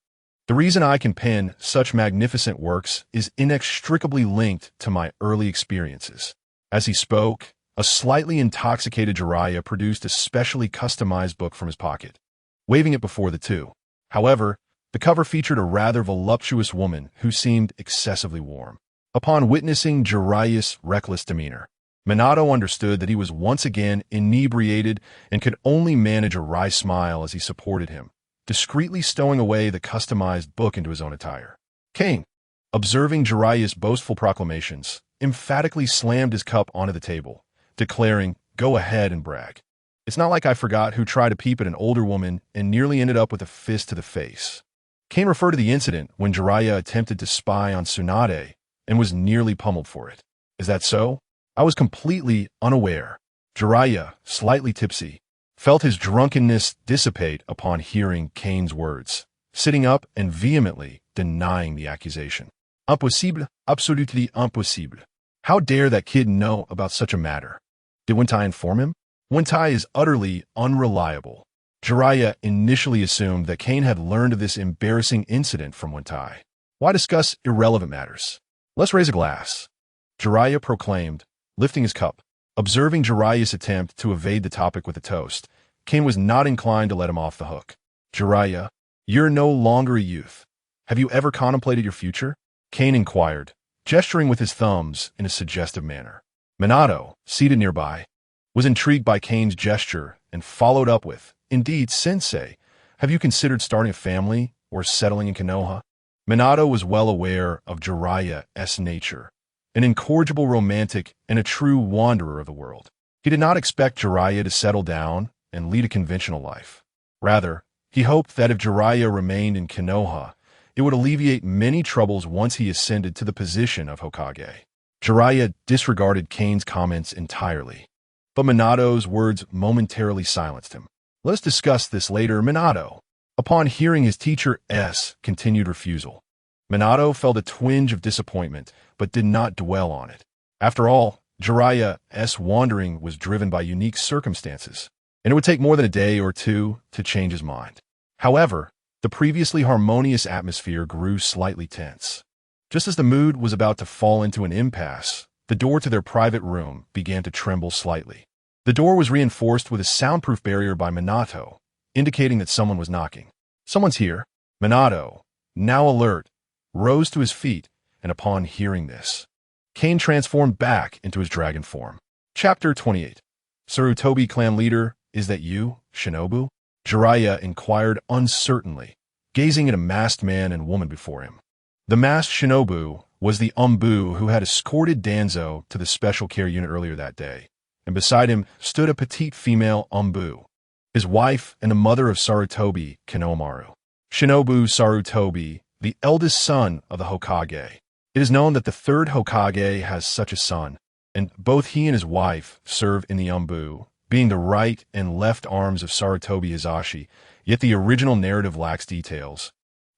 [SPEAKER 1] The reason I can pen such magnificent works is inextricably linked to my early experiences. As he spoke, a slightly intoxicated Jiraiya produced a specially customized book from his pocket, waving it before the two. However, the cover featured a rather voluptuous woman who seemed excessively warm. Upon witnessing Jiraiya's reckless demeanor, Minato understood that he was once again inebriated and could only manage a wry smile as he supported him, discreetly stowing away the customized book into his own attire. Kane, observing Jiraiya's boastful proclamations, emphatically slammed his cup onto the table, declaring, "Go ahead and brag. It's not like I forgot who tried to peep at an older woman and nearly ended up with a fist to the face." Kane referred to the incident when Jiraiya attempted to spy on Tsunade and was nearly pummeled for it. Is that so? I was completely unaware. Jiraiya, slightly tipsy, felt his drunkenness dissipate upon hearing Kane's words, sitting up and vehemently denying the accusation. Impossible, absolutely impossible. How dare that kid know about such a matter? Did Wentai inform him? Wentai is utterly unreliable. Jiraiya initially assumed that Kane had learned of this embarrassing incident from Wentai. Why discuss irrelevant matters? Let's raise a glass. Jiraiya proclaimed, lifting his cup. Observing Jiraiya's attempt to evade the topic with a toast, Kane was not inclined to let him off the hook. Jiraiya, you're no longer a youth. Have you ever contemplated your future? Kane inquired, gesturing with his thumbs in a suggestive manner. Minato, seated nearby, was intrigued by Kane's gesture and followed up with, Indeed, Sensei, have you considered starting a family or settling in Konoha? Minato was well aware of Jiraiya's nature, an incorrigible romantic and a true wanderer of the world. He did not expect Jiraiya to settle down and lead a conventional life. Rather, he hoped that if Jiraiya remained in Konoha, it would alleviate many troubles once he ascended to the position of Hokage. Jiraiya disregarded Kane's comments entirely, but Minato's words momentarily silenced him. Let's discuss this later, Minato. Upon hearing his teacher's continued refusal, Minato felt a twinge of disappointment, but did not dwell on it. After all, Jiraiya's wandering was driven by unique circumstances, and it would take more than a day or two to change his mind. However, the previously harmonious atmosphere grew slightly tense. Just as the mood was about to fall into an impasse, the door to their private room began to tremble slightly. The door was reinforced with a soundproof barrier by Minato, indicating that someone was knocking. "Someone's here." Minato, now alert, rose to his feet, and upon hearing this, Kane transformed back into his dragon form. Chapter 28. Sarutobi clan leader, is that you, Shinobu? Jiraiya inquired uncertainly, gazing at a masked man and woman before him. The masked Shinobu was the Umbu who had escorted Danzo to the special care unit earlier that day, and beside him stood a petite female Umbu, his wife and the mother of Sarutobi, Kanomaru. Shinobu Sarutobi, the eldest son of the Hokage. It is known that the third Hokage has such a son, and both he and his wife serve in the Umbu, being the right and left arms of Sarutobi Hizashi, yet the original narrative lacks details,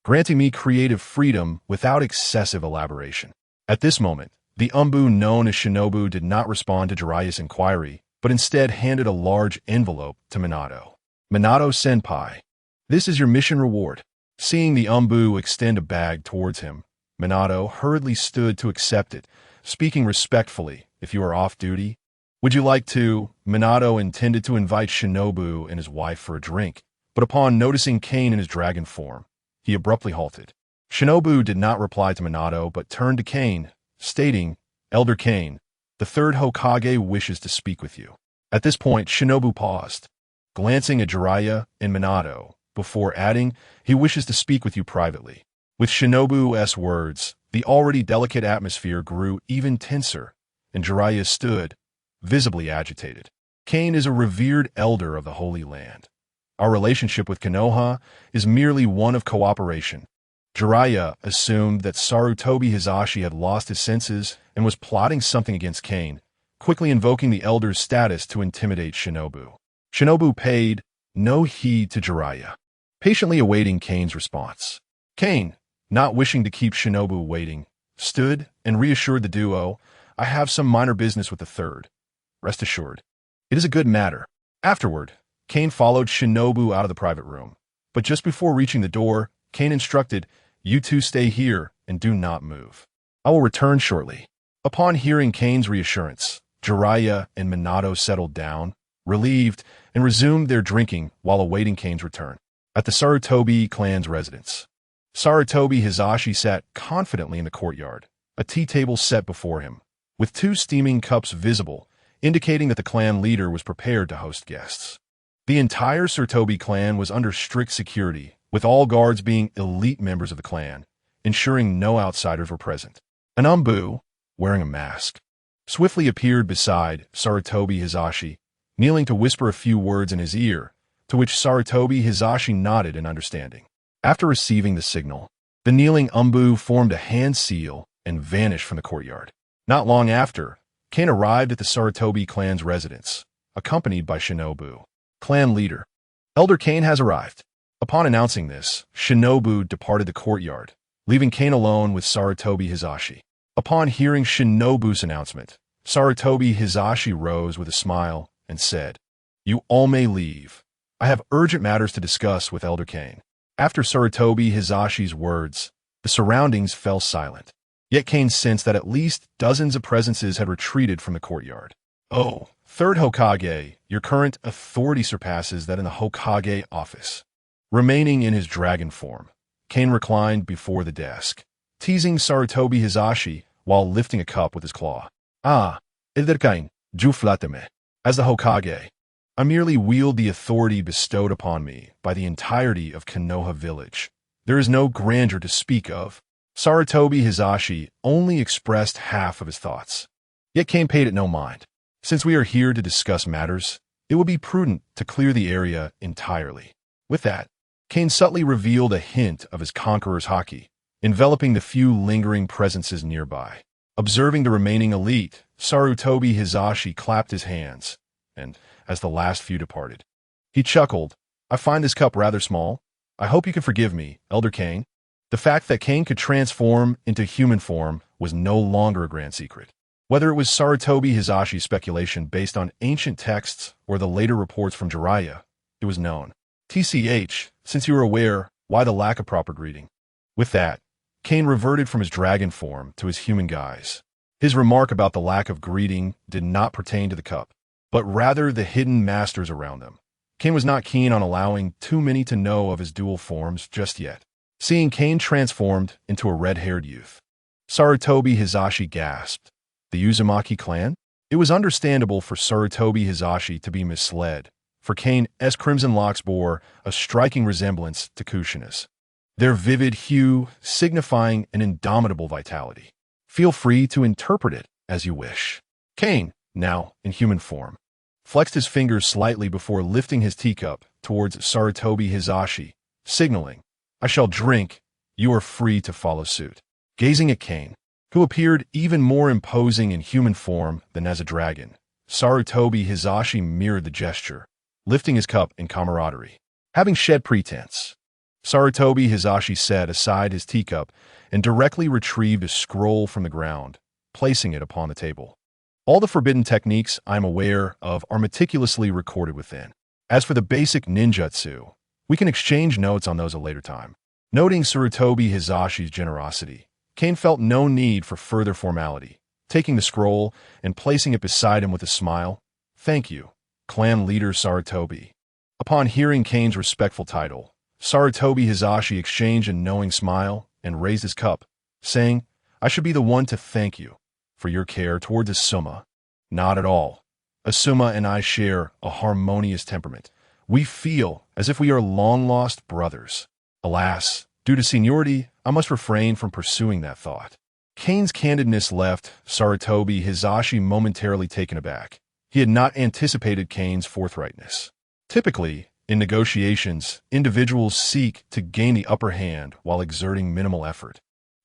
[SPEAKER 1] granting me creative freedom without excessive elaboration. At this moment, the Umbu known as Shinobu did not respond to Jiraiya's inquiry, but instead handed a large envelope to Minato. "Minato-senpai, this is your mission reward." Seeing the Umbu extend a bag towards him, Minato hurriedly stood to accept it, speaking respectfully, "If you are off duty, would you like to?" Minato intended to invite Shinobu and his wife for a drink, but upon noticing Kane in his dragon form, he abruptly halted. Shinobu did not reply to Minato, but turned to Kane, stating, "Elder Kane, the third Hokage wishes to speak with you." At this point, Shinobu paused, glancing at Jiraiya and Minato, before adding, "He wishes to speak with you privately." With Shinobu's words, the already delicate atmosphere grew even tenser, and Jiraiya stood, visibly agitated. "Kane is a revered elder of the Holy Land. Our relationship with Konoha is merely one of cooperation." Jiraiya assumed that Sarutobi Hizashi had lost his senses and was plotting something against Kane, quickly invoking the elder's status to intimidate Shinobu. Shinobu paid no heed to Jiraiya, patiently awaiting Kane's response. Kane, not wishing to keep Shinobu waiting, stood and reassured the duo, "I have some minor business with the third. Rest assured, it is a good matter." Afterward, Kane followed Shinobu out of the private room, but just before reaching the door, Kane instructed, "You two stay here and do not move. I will return shortly." Upon hearing Kane's reassurance, Jiraiya and Minato settled down, relieved, and resumed their drinking while awaiting Kane's return. At the Sarutobi clan's residence, Sarutobi Hizashi sat confidently in the courtyard, a tea table set before him, with 2 steaming cups visible, indicating that the clan leader was prepared to host guests. The entire Sarutobi clan was under strict security, with all guards being elite members of the clan, ensuring no outsiders were present. An Umbu, wearing a mask, swiftly appeared beside Sarutobi Hizashi, kneeling to whisper a few words in his ear, to which Sarutobi Hizashi nodded in understanding. After receiving the signal, the kneeling Umbu formed a hand seal and vanished from the courtyard. Not long after, Kane arrived at the Sarutobi clan's residence, accompanied by Shinobu. Clan leader, Elder Kane has arrived. Upon announcing this, Shinobu departed the courtyard, leaving Kane alone with Sarutobi Hizashi. Upon hearing Shinobu's announcement, Sarutobi Hizashi rose with a smile and said, "You all may leave. I have urgent matters to discuss with Elder Kane." After Sarutobi Hizashi's words, the surroundings fell silent. Yet Kane sensed that at least dozens of presences had retreated from the courtyard. "Oh, third Hokage, your current authority surpasses that in the Hokage office." Remaining in his dragon form, Kane reclined before the desk, teasing Sarutobi Hizashi while lifting a cup with his claw. "Ah, Elder Kane, ju flatteme. As the Hokage, I merely wield the authority bestowed upon me by the entirety of Konoha village. There is no grandeur to speak of." Sarutobi Hizashi only expressed half of his thoughts. Yet Kane paid it no mind. Since we are here to discuss matters, it would be prudent to clear the area entirely. With that, Kane subtly revealed a hint of his conqueror's haki, enveloping the few lingering presences nearby. Observing the remaining elite, Sarutobi Hizashi clapped his hands, and, as the last few departed, he chuckled, "I find this cup rather small. I hope you can forgive me, Elder Kane." The fact that Kane could transform into human form was no longer a grand secret. Whether it was Sarutobi Hizashi's speculation based on ancient texts or the later reports from Jiraiya, it was known. TCH, since you are aware, why the lack of proper greeting? With that, Kane reverted from his dragon form to his human guise. His remark about the lack of greeting did not pertain to the cup, but rather the hidden masters around them. Kane was not keen on allowing too many to know of his dual forms just yet. Seeing Kane transformed into a red-haired youth, Sarutobi Hizashi gasped. The Uzumaki clan? It was understandable for Sarutobi Hizashi to be misled, for Kane's crimson locks bore a striking resemblance to Kushina's, their vivid hue signifying an indomitable vitality. Feel free to interpret it as you wish. Kane, now in human form, flexed his fingers slightly before lifting his teacup towards Sarutobi Hizashi, signaling, "I shall drink, you are free to follow suit." Gazing at Kane, who appeared even more imposing in human form than as a dragon, Sarutobi Hizashi mirrored the gesture, lifting his cup in camaraderie. Having shed pretense, Sarutobi Hizashi set aside his teacup and directly retrieved a scroll from the ground, placing it upon the table. All the forbidden techniques I am aware of are meticulously recorded within. As for the basic ninjutsu, we can exchange notes on those a later time. Noting Sarutobi Hizashi's generosity, Kane felt no need for further formality, taking the scroll and placing it beside him with a smile. "Thank you, clan leader Sarutobi." Upon hearing Kane's respectful title, Sarutobi Hizashi exchanged a knowing smile and raised his cup, saying, "I should be the one to thank you for your care towards Asuma." "Not at all. Asuma and I share a harmonious temperament. We feel as if we are long-lost brothers." Alas, due to seniority, I must refrain from pursuing that thought. Kane's candidness left Sarutobi Hizashi momentarily taken aback. He had not anticipated Kane's forthrightness. Typically, in negotiations, individuals seek to gain the upper hand while exerting minimal effort.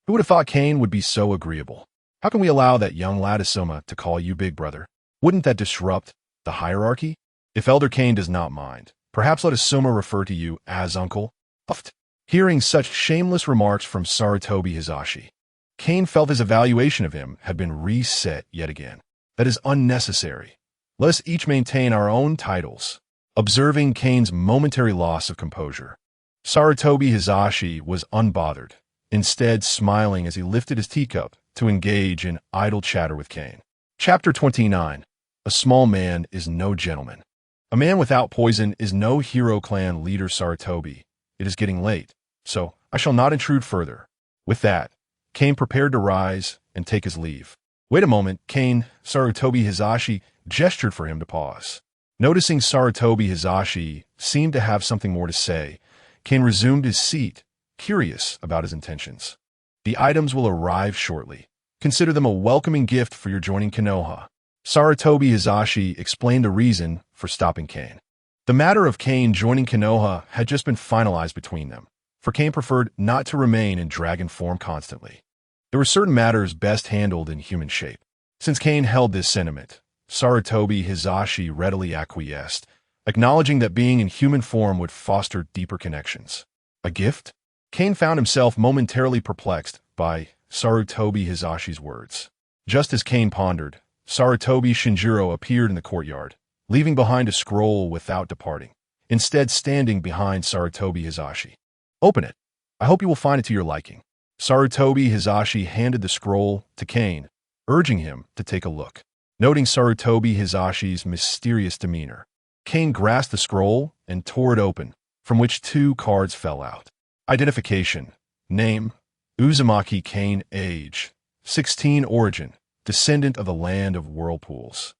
[SPEAKER 1] Who would have thought Kane would be so agreeable? "How can we allow that young lad Asuma to call you big brother? Wouldn't that disrupt the hierarchy? If Elder Kane does not mind, perhaps let Asuma refer to you as uncle." Puffed. Hearing such shameless remarks from Sarutobi Hizashi, Kane felt his evaluation of him had been reset yet again. "That is unnecessary. Let us each maintain our own titles." Observing Kane's momentary loss of composure, Sarutobi Hizashi was unbothered, instead smiling as he lifted his teacup to engage in idle chatter with Kane. Chapter 29. A small man is no gentleman. A man without poison is no hero. Clan leader Sarutobi. It is getting late, so I shall not intrude further. With that, Kane prepared to rise and take his leave. "Wait a moment, Kane." Sarutobi Hizashi gestured for him to pause. Noticing Sarutobi Hizashi seemed to have something more to say, Kane resumed his seat, curious about his intentions. "The items will arrive shortly. Consider them a welcoming gift for your joining Konoha." Sarutobi Hizashi explained the reason for stopping Kane. The matter of Kane joining Konoha had just been finalized between them, for Kane preferred not to remain in dragon form constantly. There were certain matters best handled in human shape. Since Kane held this sentiment, Sarutobi Hizashi readily acquiesced, acknowledging that being in human form would foster deeper connections. A gift? Kane found himself momentarily perplexed by Sarutobi Hizashi's words. Just as Kane pondered, Sarutobi Shinjiro appeared in the courtyard, leaving behind a scroll without departing, instead standing behind Sarutobi Hizashi. "Open it. I hope you will find it to your liking." Sarutobi Hizashi handed the scroll to Kane, urging him to take a look. Noting Sarutobi Hizashi's mysterious demeanor, Kane grasped the scroll and tore it open, from which 2 cards fell out. Identification. Name: Uzumaki Kane. Age: 16. Origin: descendant of the land of whirlpools.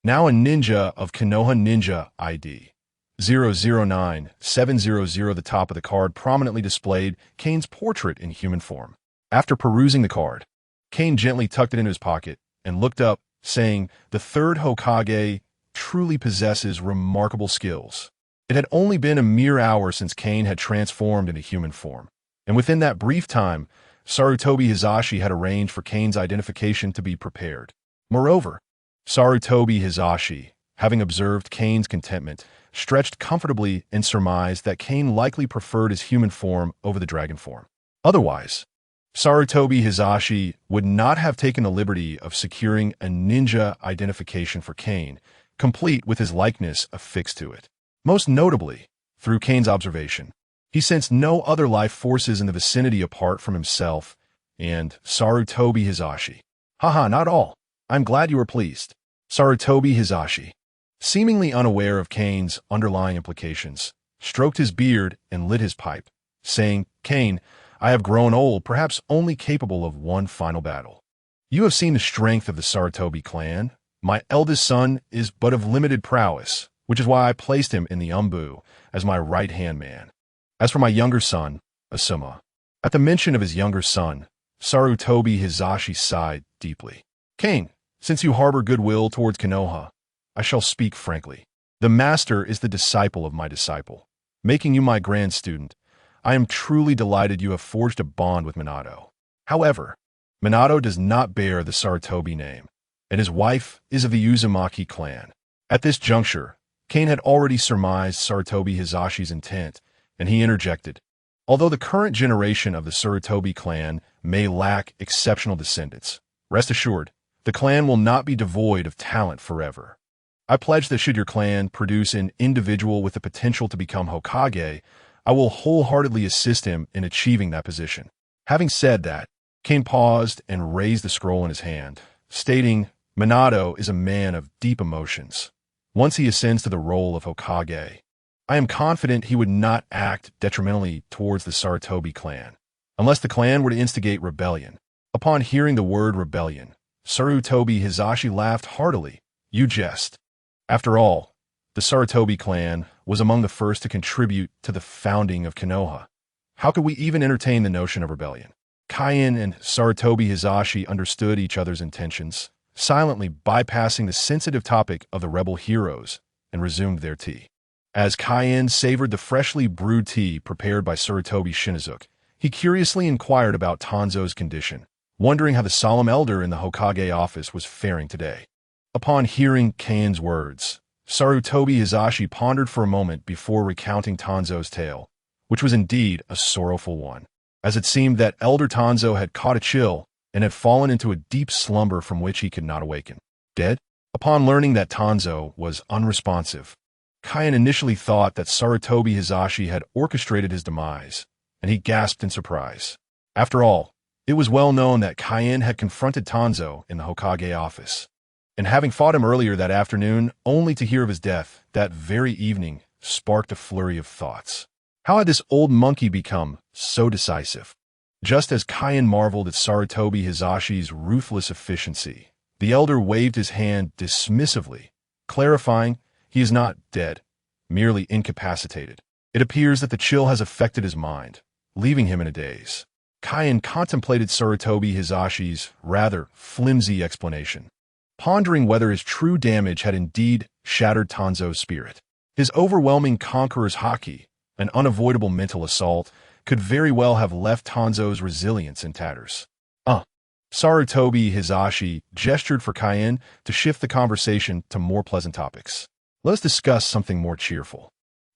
[SPEAKER 1] Now a ninja of Konoha. Ninja ID: 009700. The top of the card prominently displayed Kane's portrait in human form. After perusing the card, Kane gently tucked it into his pocket and looked up, saying, "The third Hokage truly possesses remarkable skills." It had only been a mere hour since Kane had transformed into human form, and within that brief time, Sarutobi Hizashi had arranged for Kane's identification to be prepared. Moreover, Sarutobi Hizashi, having observed Kane's contentment, stretched comfortably and surmised that Kane likely preferred his human form over the dragon form. Otherwise, Sarutobi Hizashi would not have taken the liberty of securing a ninja identification for Kane, complete with his likeness affixed to it. Most notably, through Kane's observation, he sensed no other life forces in the vicinity apart from himself and Sarutobi Hizashi. Haha, not all. I'm glad you were pleased. Sarutobi Hizashi, seemingly unaware of Kane's underlying implications, stroked his beard and lit his pipe, saying, Kane, I have grown old, perhaps only capable of one final battle. You have seen the strength of the Sarutobi clan. My eldest son is but of limited prowess, which is why I placed him in the Umbu as my right-hand man. As for my younger son, Asuma. At the mention of his younger son, Sarutobi Hizashi sighed deeply. Kane, since you harbor goodwill towards Konoha, I shall speak frankly. The master is the disciple of my disciple. Making you my grand student, I am truly delighted you have forged a bond with Minato. However, Minato does not bear the Sarutobi name, and his wife is of the Uzumaki clan. At this juncture, Kane had already surmised Sarutobi Hizashi's intent, and he interjected. Although the current generation of the Sarutobi clan may lack exceptional descendants, rest assured, the clan will not be devoid of talent forever. I pledge that should your clan produce an individual with the potential to become Hokage, I will wholeheartedly assist him in achieving that position. Having said that, Kane paused and raised the scroll in his hand, stating, Minato is a man of deep emotions. Once he ascends to the role of Hokage, I am confident he would not act detrimentally towards the Sarutobi clan, unless the clan were to instigate rebellion. Upon hearing the word rebellion, Sarutobi Hizashi laughed heartily. You jest. After all, the Sarutobi clan was among the first to contribute to the founding of Konoha. How could we even entertain the notion of rebellion? Kaien and Sarutobi Hizashi understood each other's intentions, silently bypassing the sensitive topic of the rebel heroes, and resumed their tea. As Kaien savored the freshly brewed tea prepared by Sarutobi Shinizuke, he curiously inquired about Tanzo's condition, wondering how the solemn elder in the Hokage office was faring today. Upon hearing Kain's words, Sarutobi Hizashi pondered for a moment before recounting Tanzo's tale, which was indeed a sorrowful one, as it seemed that Elder Tanzo had caught a chill and had fallen into a deep slumber from which he could not awaken. Dead? Upon learning that Tanzo was unresponsive, Kaien initially thought that Sarutobi Hizashi had orchestrated his demise, and he gasped in surprise. After all, it was well known that Kaien had confronted Tanzo in the Hokage office, and having fought him earlier that afternoon, only to hear of his death that very evening, sparked a flurry of thoughts. How had this old monkey become so decisive? Just as Kaien marveled at Sarutobi Hizashi's ruthless efficiency, the elder waved his hand dismissively, clarifying, he is not dead, merely incapacitated. It appears that the chill has affected his mind, leaving him in a daze. Kaien contemplated Sarutobi Hizashi's rather flimsy explanation, pondering whether his true damage had indeed shattered Tanzo's spirit. His overwhelming conqueror's haki, an unavoidable mental assault, could very well have left Tanzo's resilience in tatters. Sarutobi Hizashi gestured for Kaien to shift the conversation to more pleasant topics. Let us discuss something more cheerful.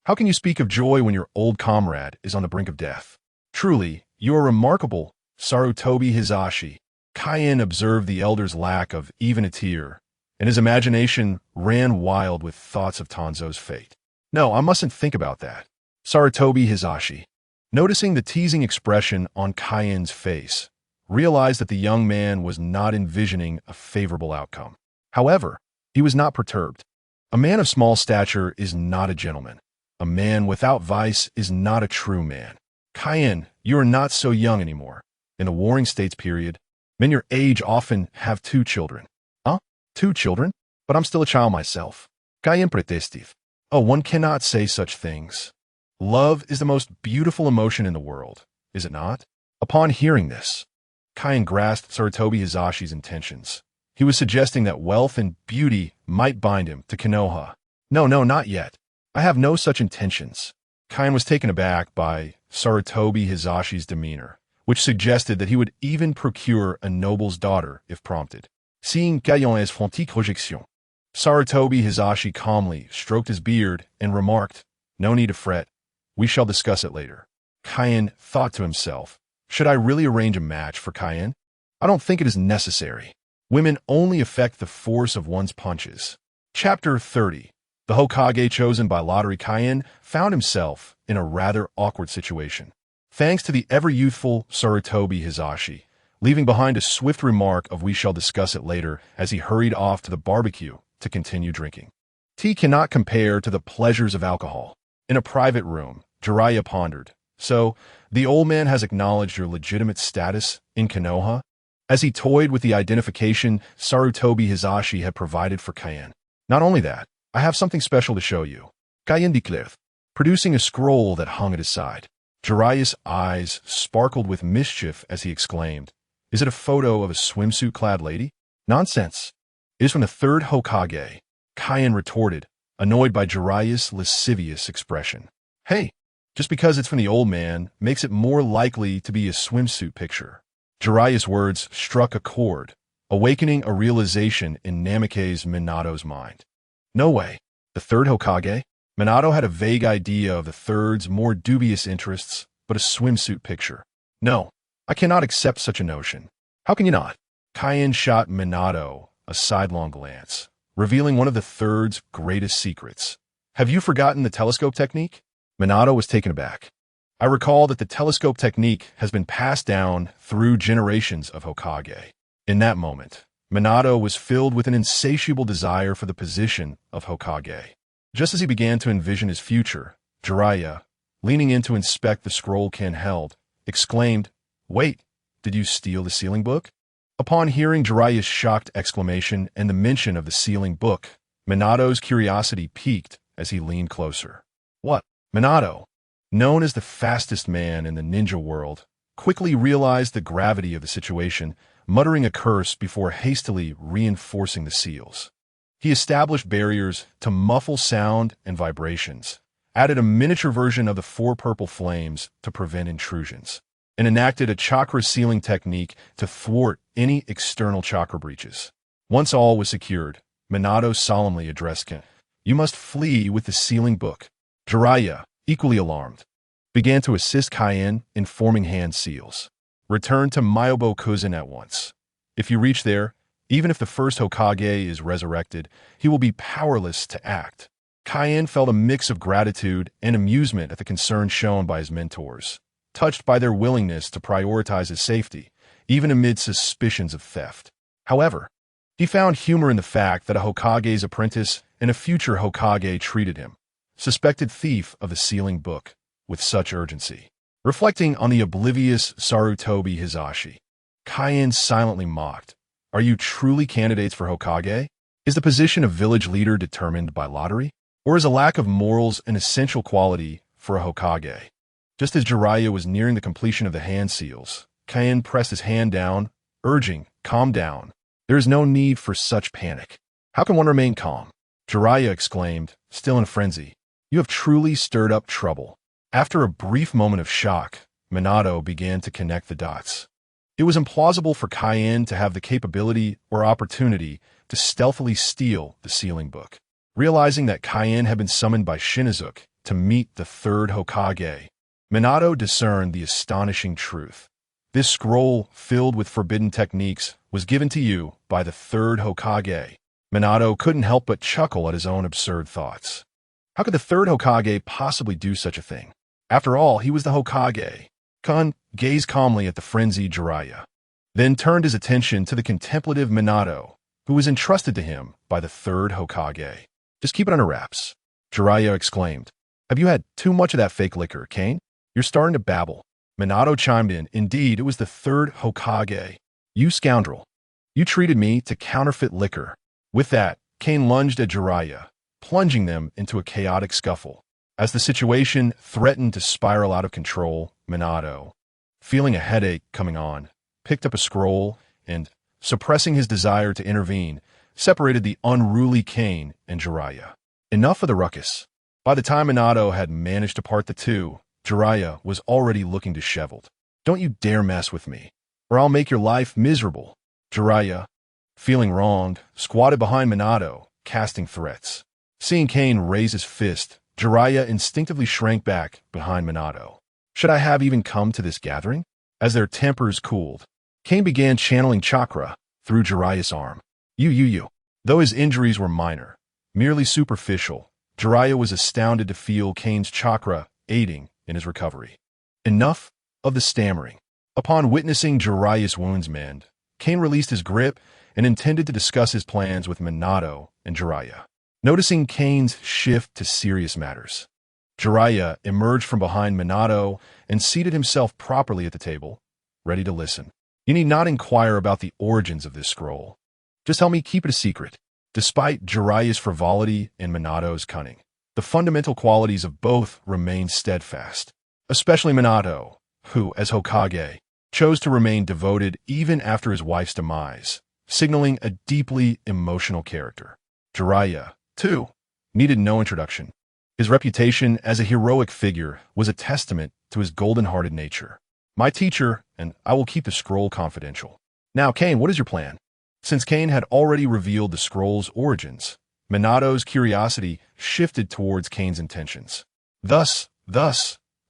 [SPEAKER 1] How can you speak of joy when your old comrade is on the brink of death? Truly, you are remarkable, Sarutobi Hizashi. Kaien observed the elder's lack of even a tear, and his imagination ran wild with thoughts of Tanzo's fate. No, I mustn't think about that. Sarutobi Hizashi, noticing the teasing expression on Kaien's face, realized that the young man was not envisioning a favorable outcome. However, he was not perturbed. A man of small stature is not a gentleman. A man without vice is not a true man. Kaien, you are not so young anymore. In the Warring States period, men your age often have 2 children. 2 children? But I'm still a child myself. Kaien pretestiv. Oh, one cannot say such things. Love is the most beautiful emotion in the world, is it not? Upon hearing this, Kaien grasped Sarutobi Hizashi's intentions. He was suggesting that wealth and beauty might bind him to Konoha. No, not yet. I have no such intentions. Kaien was taken aback by Sarutobi Hizashi's demeanor, which suggested that he would even procure a noble's daughter if prompted. Seeing Kaion's frantique projection, Sarutobi Hizashi calmly stroked his beard and remarked, No need to fret. We shall discuss it later. Kaien thought to himself, should I really arrange a match for Kaien? I don't think it is necessary. Women only affect the force of one's punches. Chapter 30. The Hokage chosen by lottery Kaien found himself in a rather awkward situation. Thanks to the ever-youthful Sarutobi Hizashi, leaving behind a swift remark of "we shall discuss it later" as he hurried off to the barbecue to continue drinking. Tea cannot compare to the pleasures of alcohol. In a private room, Jiraiya pondered. So, the old man has acknowledged your legitimate status in Konoha? As he toyed with the identification Sarutobi Hisashi had provided for Kain. Not only that, I have something special to show you. Kain declared, producing a scroll that hung at his side. Jiraiya's eyes sparkled with mischief as he exclaimed, "Is it a photo of a swimsuit-clad lady?" "Nonsense. It is from the third Hokage," Kain retorted, annoyed by Jiraiya's lascivious expression. "Hey, just because it's from the old man makes it more likely to be a swimsuit picture." Jiraiya's words struck a chord, awakening a realization in Namake's Minato's mind. No way. The third Hokage? Minato had a vague idea of the third's more dubious interests, but a swimsuit picture. No, I cannot accept such a notion. How can you not? Kain shot Minato a sidelong glance, revealing one of the third's greatest secrets. Have you forgotten the telescope technique? Minato was taken aback. I recall that the telescope technique has been passed down through generations of Hokage. In that moment, Minato was filled with an insatiable desire for the position of Hokage. Just as he began to envision his future, Jiraiya, leaning in to inspect the scroll Ken held, exclaimed, "Wait, did you steal the sealing book?" Upon hearing Jiraiya's shocked exclamation and the mention of the sealing book, Minato's curiosity piqued as he leaned closer. What? Minato, known as the fastest man in the ninja world, quickly realized the gravity of the situation, muttering a curse before hastily reinforcing the seals. He established barriers to muffle sound and vibrations, added a miniature version of the four purple flames to prevent intrusions, and enacted a chakra sealing technique to thwart any external chakra breaches. Once all was secured, Minato solemnly addressed Ken. "You must flee with the sealing book." Jiraiya, equally alarmed, began to assist Kain in forming hand seals. "Return to Myobo-Kuzan at once. If you reach there, even if the first Hokage is resurrected, he will be powerless to act." Kain felt a mix of gratitude and amusement at the concern shown by his mentors, touched by their willingness to prioritize his safety, even amid suspicions of theft. However, he found humor in the fact that a Hokage's apprentice and a future Hokage treated him, suspected thief of the sealing book, with such urgency. Reflecting on the oblivious Sarutobi Hisashi, Kain silently mocked, "Are you truly candidates for Hokage? Is the position of village leader determined by lottery? Or is a lack of morals an essential quality for a Hokage?" Just as Jiraiya was nearing the completion of the hand seals, Kain pressed his hand down, urging, "Calm down. There is no need for such panic." "How can one remain calm?" Jiraiya exclaimed, still in a frenzy. "You have truly stirred up trouble." After a brief moment of shock, Minato began to connect the dots. It was implausible for Kain to have the capability or opportunity to stealthily steal the sealing book. Realizing that Kain had been summoned by Shinazuke to meet the third Hokage, Minato discerned the astonishing truth. This scroll, filled with forbidden techniques, was given to you by the third Hokage. Minato couldn't help but chuckle at his own absurd thoughts. How could the third Hokage possibly do such a thing? After all, he was the Hokage. Kain gazed calmly at the frenzied Jiraiya, then turned his attention to the contemplative Minato, who was entrusted to him by the third Hokage. "Just keep it under wraps," Jiraiya exclaimed. "Have you had too much of that fake liquor, Kain? You're starting to babble." Minato chimed in. "Indeed, it was the third Hokage. You scoundrel. You treated me to counterfeit liquor." With that, Kain lunged at Jiraiya, plunging them into a chaotic scuffle. As the situation threatened to spiral out of control, Minato, feeling a headache coming on, picked up a scroll and, suppressing his desire to intervene, separated the unruly Kain and Jiraiya. Enough of the ruckus. By the time Minato had managed to part the two, Jiraiya was already looking disheveled. "Don't you dare mess with me, or I'll make your life miserable." Jiraiya, feeling wronged, squatted behind Minato, casting threats. Seeing Kain raise his fist, Jiraiya instinctively shrank back behind Minato. Should I have even come to this gathering? As their tempers cooled, Kain began channeling chakra through Jiraiya's arm. You. Though his injuries were minor, merely superficial, Jiraiya was astounded to feel Kain's chakra aiding in his recovery. Enough of the stammering. Upon witnessing Jiraiya's wounds mend, Kane released his grip and intended to discuss his plans with Minato and Jiraiya. Noticing Kane's shift to serious matters, Jiraiya emerged from behind Minato and seated himself properly at the table, ready to listen. You need not inquire about the origins of this scroll. Just help me keep it a secret. Despite Jiraiya's frivolity and Minato's cunning, the fundamental qualities of both remained steadfast, especially Minato, who, as Hokage, chose to remain devoted even after his wife's demise, signaling a deeply emotional character. Jiraiya, too, needed no introduction. His reputation as a heroic figure was a testament to his golden-hearted nature. My teacher, and I will keep the scroll confidential. Now, Kane, what is your plan? Since Kane had already revealed the scroll's origins, Minato's curiosity shifted towards Kane's intentions. Thus,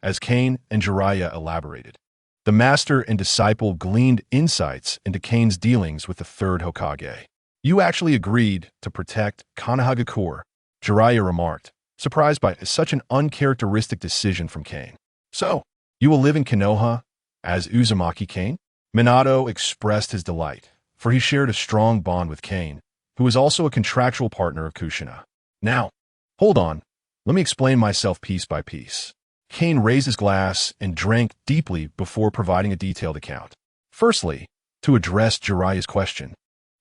[SPEAKER 1] as Kane and Jiraiya elaborated, the master and disciple gleaned insights into Kane's dealings with the third Hokage. You actually agreed to protect Konohagakure, Jiraiya remarked, surprised by such an uncharacteristic decision from Kane. So, you will live in Konoha as Uzumaki Kane? Minato expressed his delight, for he shared a strong bond with Kane, who was also a contractual partner of Kushina. Now, hold on, let me explain myself piece by piece. Kane raised his glass and drank deeply before providing a detailed account. Firstly, to address Jiraiya's question,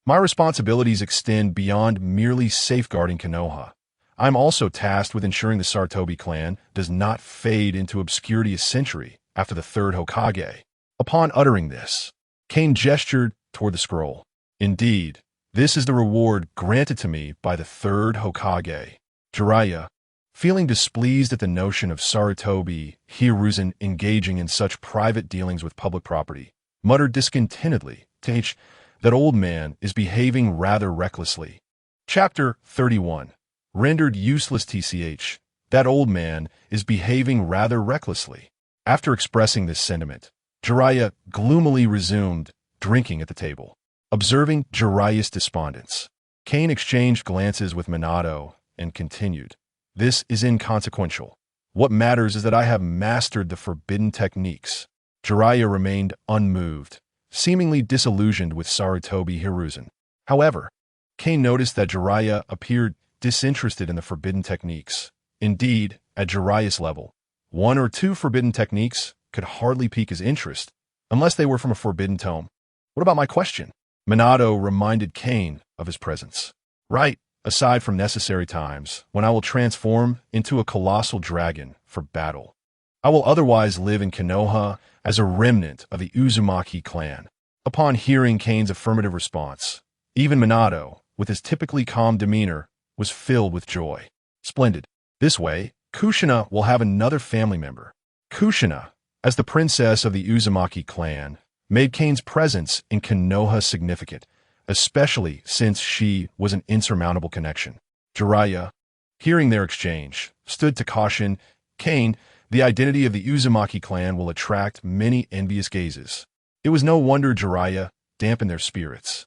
[SPEAKER 1] my responsibilities extend beyond merely safeguarding Konoha. I'm also tasked with ensuring the Sarutobi clan does not fade into obscurity a century after the third Hokage. Upon uttering this, Kane gestured toward the scroll. Indeed, this is the reward granted to me by the third Hokage. Jiraiya, feeling displeased at the notion of Sarutobi Hiruzen engaging in such private dealings with public property, muttered discontentedly, that old man is behaving rather recklessly. Chapter 31. Rendered useless that old man is behaving rather recklessly. After expressing this sentiment, Jiraiya gloomily resumed drinking at the table. Observing Jiraiya's despondence, Kane exchanged glances with Minato and continued, This is inconsequential. What matters is that I have mastered the forbidden techniques. Jiraiya remained unmoved, seemingly disillusioned with Sarutobi Hiruzen. However, Kane noticed that Jiraiya appeared disinterested in the forbidden techniques. Indeed, at Jiraiya's level, one or two forbidden techniques could hardly pique his interest unless they were from a forbidden tome. What about my question? Minato reminded Kane of his presence. Right, aside from necessary times, when I will transform into a colossal dragon for battle. I will otherwise live in Konoha as a remnant of the Uzumaki clan. Upon hearing Kane's affirmative response, even Minato, with his typically calm demeanor, was filled with joy. Splendid. This way, Kushina will have another family member. Kushina, as the princess of the Uzumaki clan, made Kane's presence in Konoha significant, especially since she was an insurmountable connection. Jiraiya, hearing their exchange, stood to caution Kane. The identity of the Uzumaki clan will attract many envious gazes. It was no wonder Jiraiya dampened their spirits.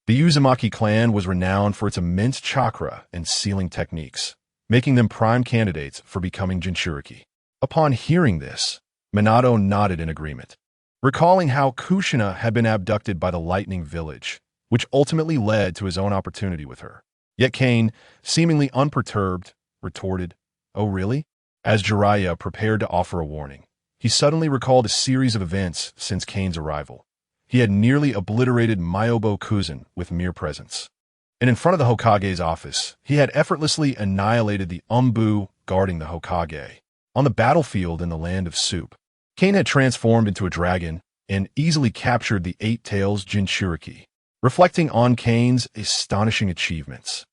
[SPEAKER 1] The Uzumaki clan was renowned for its immense chakra and sealing techniques, making them prime candidates for becoming Jinchuriki. Upon hearing this, Minato nodded in agreement, recalling how Kushina had been abducted by the Lightning Village, which ultimately led to his own opportunity with her. Yet Kane, seemingly unperturbed, retorted, "Oh really?" As Jiraiya prepared to offer a warning, he suddenly recalled a series of events since Kane's arrival. He had nearly obliterated Myobo Kuzan with mere presence. And in front of the Hokage's office, he had effortlessly annihilated the Umbu guarding the Hokage. On the battlefield in the land of soup, Kane had transformed into a dragon and easily captured the Eight Tails Jinchuriki. Reflecting on Kane's astonishing achievements,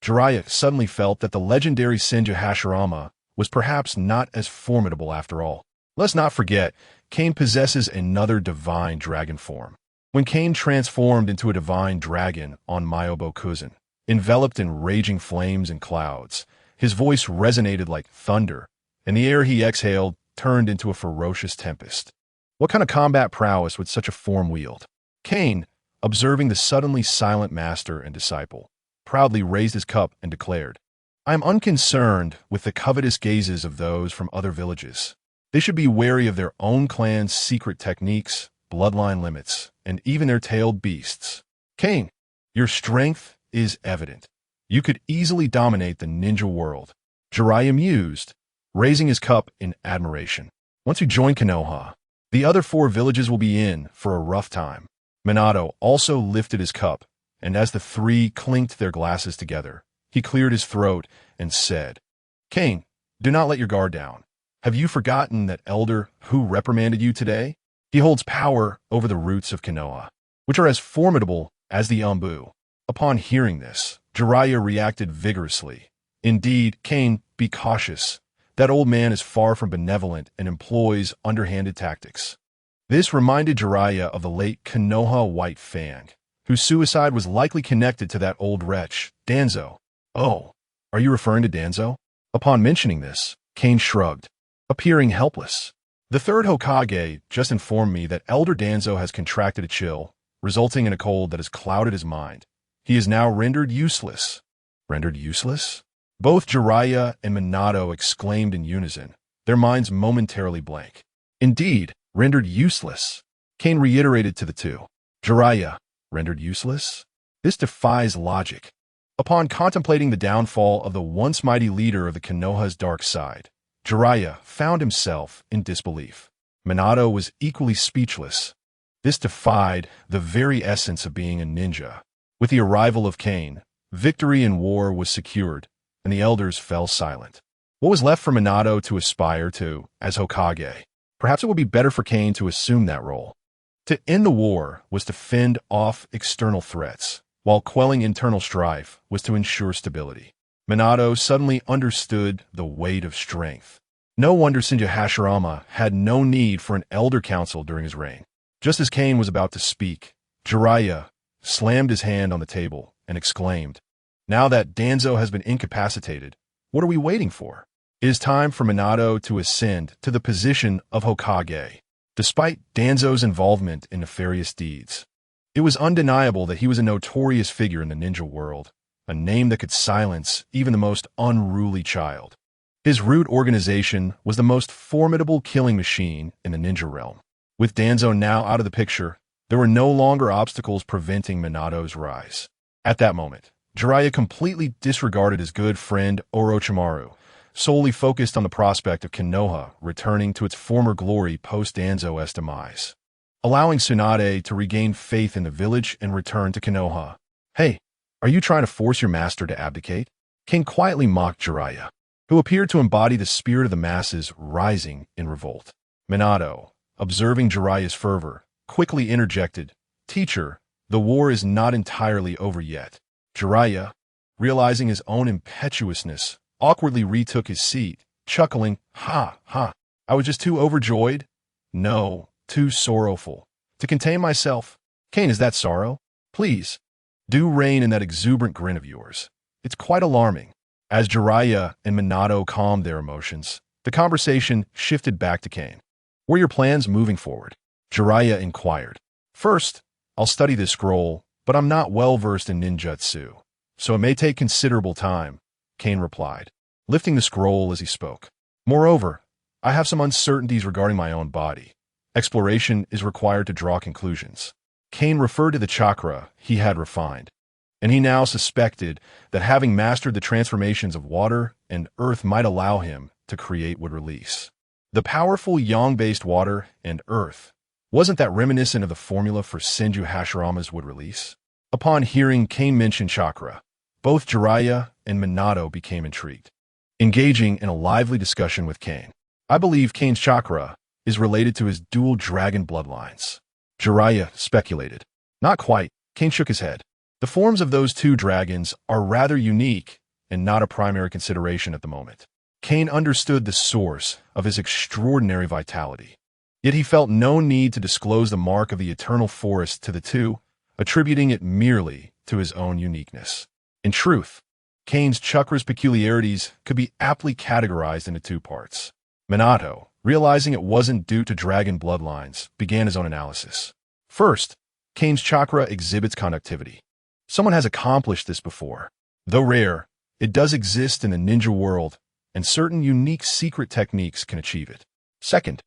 [SPEAKER 1] Jiraiya suddenly felt that the legendary Senju Hashirama was perhaps not as formidable after all. Let's not forget, Kane possesses another divine dragon form. When Kane transformed into a divine dragon on Myobo Kuzan, enveloped in raging flames and clouds, his voice resonated like thunder, and the air he exhaled turned into a ferocious tempest. What kind of combat prowess would such a form wield? Kane, observing the suddenly silent master and disciple, proudly raised his cup and declared, I am unconcerned with the covetous gazes of those from other villages. They should be wary of their own clan's secret techniques, bloodline limits, and even their tailed beasts. Kane, your strength is evident. You could easily dominate the ninja world. Jiraiya mused, raising his cup in admiration. Once you join Konoha, the other 4 villages will be in for a rough time. Minato also lifted his cup, and as the 3 clinked their glasses together, he cleared his throat and said, Kane, do not let your guard down. Have you forgotten that elder who reprimanded you today? He holds power over the roots of Konoha, which are as formidable as the Umbu. Upon hearing this, Jiraiya reacted vigorously. Indeed, Kane, be cautious. That old man is far from benevolent and employs underhanded tactics. This reminded Jiraiya of the late Konoha White Fang, whose suicide was likely connected to that old wretch, Danzo. Oh, are you referring to Danzo? Upon mentioning this, Kane shrugged, appearing helpless. The 3rd Hokage just informed me that Elder Danzo has contracted a chill, resulting in a cold that has clouded his mind. He is now rendered useless. Rendered useless? Both Jiraiya and Minato exclaimed in unison, their minds momentarily blank. Indeed, rendered useless. Kane reiterated to the 2. Jiraiya, rendered useless? This defies logic. Upon contemplating the downfall of the once mighty leader of the Konoha's dark side, Jiraiya found himself in disbelief. Minato was equally speechless. This defied the very essence of being a ninja. With the arrival of Kane, victory in war was secured, and the elders fell silent. What was left for Minato to aspire to as Hokage? Perhaps it would be better for Kane to assume that role. To end the war was to fend off external threats, while quelling internal strife was to ensure stability. Minato suddenly understood the weight of strength. No wonder Senju Hashirama had no need for an elder council during his reign. Just as Kane was about to speak, Jiraiya slammed his hand on the table and exclaimed, Now that Danzo has been incapacitated, what are we waiting for? It is time for Minato to ascend to the position of Hokage. Despite Danzo's involvement in nefarious deeds, it was undeniable that he was a notorious figure in the ninja world, a name that could silence even the most unruly child. His root organization was the most formidable killing machine in the ninja realm. With Danzo now out of the picture, there were no longer obstacles preventing Minato's rise. At that moment, Jiraiya completely disregarded his good friend Orochimaru, solely focused on the prospect of Konoha returning to its former glory post-Danzo's demise. Allowing Tsunade to regain faith in the village and return to Konoha. Hey, are you trying to force your master to abdicate? Kane quietly mocked Jiraiya, who appeared to embody the spirit of the masses rising in revolt. Minato, observing Jiraiya's fervor, quickly interjected, Teacher, the war is not entirely over yet. Jiraiya, realizing his own impetuousness, awkwardly retook his seat, chuckling, Ha, ha, I was just too overjoyed? No, too sorrowful. To contain myself. Kane, is that sorrow? Please, do rein in that exuberant grin of yours. It's quite alarming. As Jiraiya and Minato calmed their emotions, the conversation shifted back to Kane. What are your plans moving forward? Jiraiya inquired. First, I'll study this scroll, but I'm not well-versed in ninjutsu, so it may take considerable time, Kane replied, lifting the scroll as he spoke. Moreover, I have some uncertainties regarding my own body. Exploration is required to draw conclusions. Kane referred to the chakra he had refined, and he now suspected that having mastered the transformations of water and earth might allow him to create would release. The powerful yang-based water and earth. Wasn't that reminiscent of the formula for Senju Hashirama's wood release? Upon hearing Kane mention chakra, both Jiraiya and Minato became intrigued, engaging in a lively discussion with Kane. I believe Kane's chakra is related to his dual dragon bloodlines. Jiraiya speculated. Not quite, Kane shook his head. The forms of those 2 dragons are rather unique and not a primary consideration at the moment. Kane understood the source of his extraordinary vitality. Yet he felt no need to disclose the mark of the eternal forest to the 2, attributing it merely to his own uniqueness. In truth, Kane's chakra's peculiarities could be aptly categorized into 2 parts. Minato, realizing it wasn't due to dragon bloodlines, began his own analysis. First, Kane's chakra exhibits conductivity. Someone has accomplished this before. Though rare, it does exist in the ninja world, and certain unique secret techniques can achieve it. Second,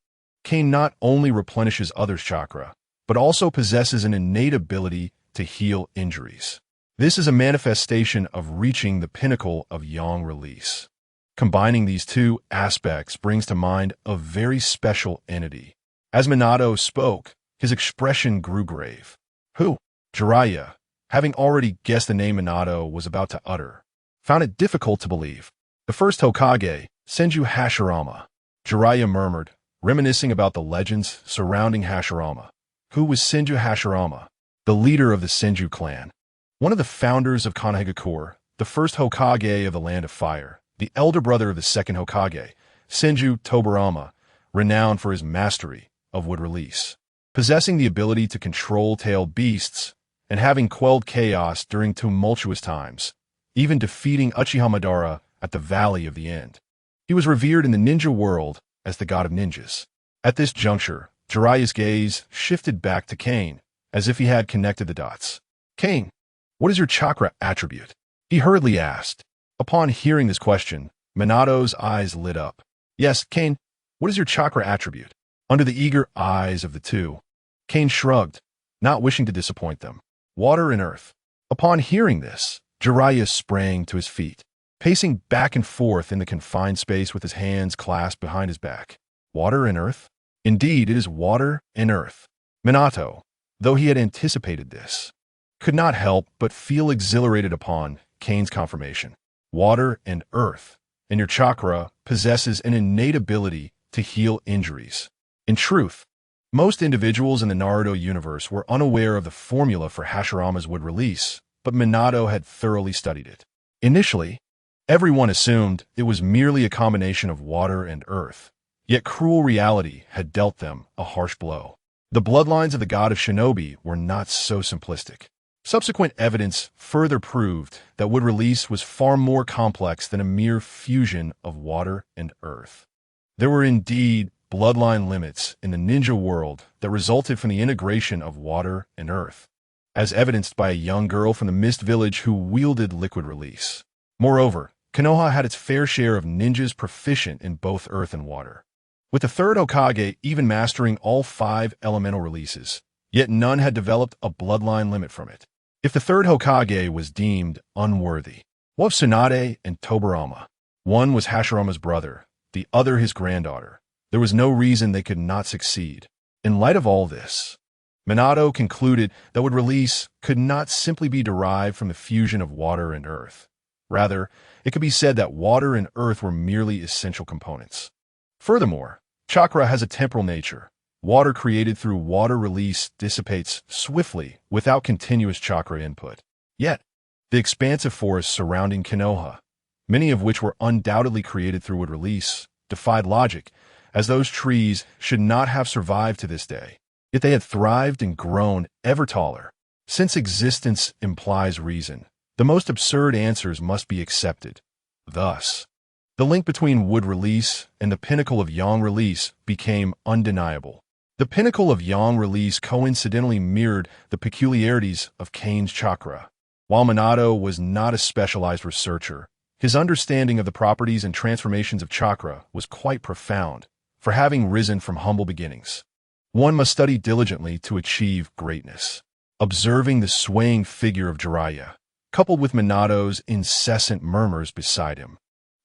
[SPEAKER 1] Kane not only replenishes others' chakra, but also possesses an innate ability to heal injuries. This is a manifestation of reaching the pinnacle of yang release. Combining these two aspects brings to mind a very special entity. As Minato spoke, his expression grew grave. Who? Jiraiya, having already guessed the name Minato was about to utter, found it difficult to believe. The first Hokage, Senju Hashirama. Jiraiya murmured, reminiscing about the legends surrounding Hashirama. Who was Senju Hashirama? The leader of the Senju clan. One of the founders of Konohagakure, the first Hokage of the Land of Fire, the elder brother of the second Hokage, Senju Tobirama, renowned for his mastery of wood release. Possessing the ability to control tailed beasts, and having quelled chaos during tumultuous times, even defeating Uchiha Madara at the Valley of the End. He was revered in the ninja world as the god of ninjas. At this juncture, Jiraiya's gaze shifted back to Kane, as if he had connected the dots. Kane, what is your chakra attribute? He hurriedly asked. Upon hearing this question, Minato's eyes lit up. Yes, Kane, what is your chakra attribute? Under the eager eyes of the two, Kane shrugged, not wishing to disappoint them. Water and earth. Upon hearing this, Jiraiya sprang to his feet, pacing back and forth in the confined space with his hands clasped behind his back. Water and earth? Indeed, it is water and earth. Minato, though he had anticipated this, could not help but feel exhilarated upon Kane's confirmation. Water and earth, and your chakra possesses an innate ability to heal injuries. In truth, most individuals in the Naruto universe were unaware of the formula for Hashirama's wood release, but Minato had thoroughly studied it. Initially, everyone assumed it was merely a combination of water and earth, yet cruel reality had dealt them a harsh blow. The bloodlines of the god of shinobi were not so simplistic. Subsequent evidence further proved that wood release was far more complex than a mere fusion of water and earth. There were indeed bloodline limits in the ninja world that resulted from the integration of water and earth, as evidenced by a young girl from the Mist Village who wielded liquid release. Moreover, Konoha had its fair share of ninjas proficient in both earth and water, with the third Hokage even mastering all 5 elemental releases, yet none had developed a bloodline limit from it. If the third Hokage was deemed unworthy, what of Tsunade and Tobirama? One was Hashirama's brother, the other his granddaughter. There was no reason they could not succeed. In light of all this, Minato concluded that wood release could not simply be derived from the fusion of water and earth. Rather, it could be said that water and earth were merely essential components. Furthermore, chakra has a temporal nature. Water created through water release dissipates swiftly without continuous chakra input. Yet, the expansive forests surrounding Konoha, many of which were undoubtedly created through wood release, defied logic, as those trees should not have survived to this day. Yet they had thrived and grown ever taller. Since existence implies reason, the most absurd answers must be accepted. Thus, the link between wood release and the pinnacle of yang release became undeniable. The pinnacle of yang release coincidentally mirrored the peculiarities of Kane's chakra. While Minato was not a specialized researcher, his understanding of the properties and transformations of chakra was quite profound, for having risen from humble beginnings. One must study diligently to achieve greatness. Observing the swaying figure of Jiraiya, coupled with Minato's incessant murmurs beside him,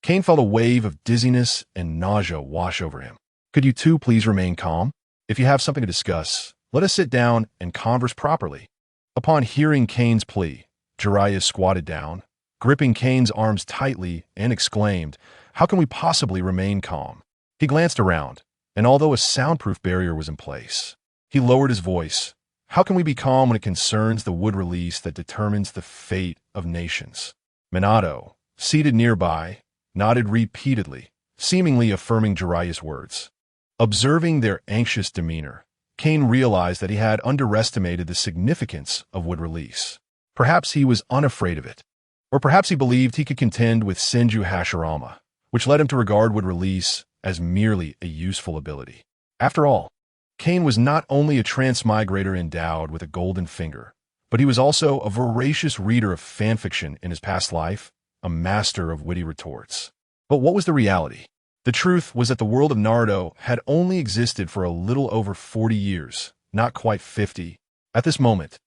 [SPEAKER 1] Kane felt a wave of dizziness and nausea wash over him. Could you two please remain calm? If you have something to discuss, let us sit down and converse properly. Upon hearing Kane's plea, Jiraiya squatted down, gripping Kane's arms tightly, and exclaimed, "How can we possibly remain calm?" He glanced around, and although a soundproof barrier was in place, he lowered his voice. "How can we be calm when it concerns the wood release that determines the fate of nations?" Minato, seated nearby, nodded repeatedly, seemingly affirming Jiraiya's words. Observing their anxious demeanor, Kane realized that he had underestimated the significance of wood release. Perhaps he was unafraid of it, or perhaps he believed he could contend with Senju Hashirama, which led him to regard wood release as merely a useful ability. After all, Kane was not only a transmigrator endowed with a golden finger, but he was also a voracious reader of fanfiction in his past life, a master of witty retorts. But what was the reality? The truth was that the world of Naruto had only existed for a little over 40 years, not quite 50. At this moment,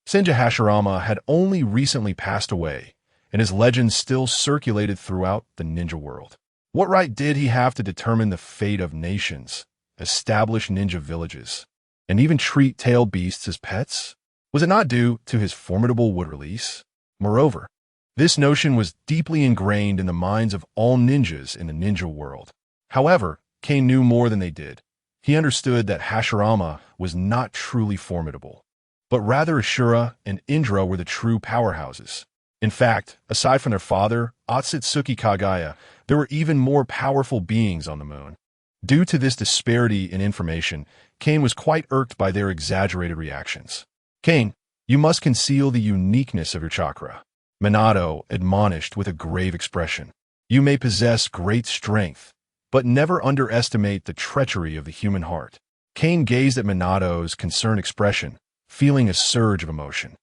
[SPEAKER 1] Senja Hashirama had only recently passed away, and his legend still circulated throughout the ninja world. What right did he have to determine the fate of nations, establish ninja villages, and even treat tailed beasts as pets? Was it not due to his formidable wood release? Moreover, this notion was deeply ingrained in the minds of all ninjas in the ninja world. However, Kane knew more than they did. He understood that Hashirama was not truly formidable, but rather Ashura and Indra were the true powerhouses. In fact, aside from their father, Otsutsuki Kagaya, there were even more powerful beings on the moon. Due to this disparity in information, Kane was quite irked by their exaggerated reactions. Kane, you must conceal the uniqueness of your chakra. Minato admonished with a grave expression. You may possess great strength, but never underestimate the treachery of the human heart. Kane gazed at Minato's concerned expression, feeling a surge of emotion.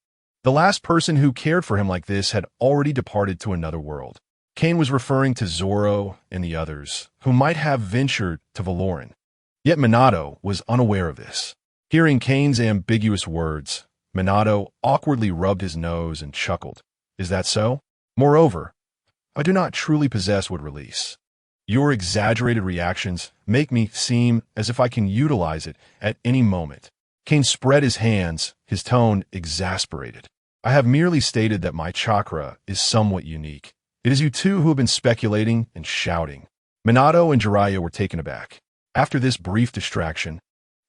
[SPEAKER 1] The last person who cared for him like this had already departed to another world. Kane was referring to Zoro and the others, who might have ventured to Valoran. Yet Minato was unaware of this. Hearing Kane's ambiguous words, Minato awkwardly rubbed his nose and chuckled. Is that so? Moreover, I do not truly possess wood release. Your exaggerated reactions make me seem as if I can utilize it at any moment. Kane spread his hands, his tone exasperated. I have merely stated that my chakra is somewhat unique. It is you two who have been speculating and shouting. Minato and Jiraiya were taken aback. After this brief distraction,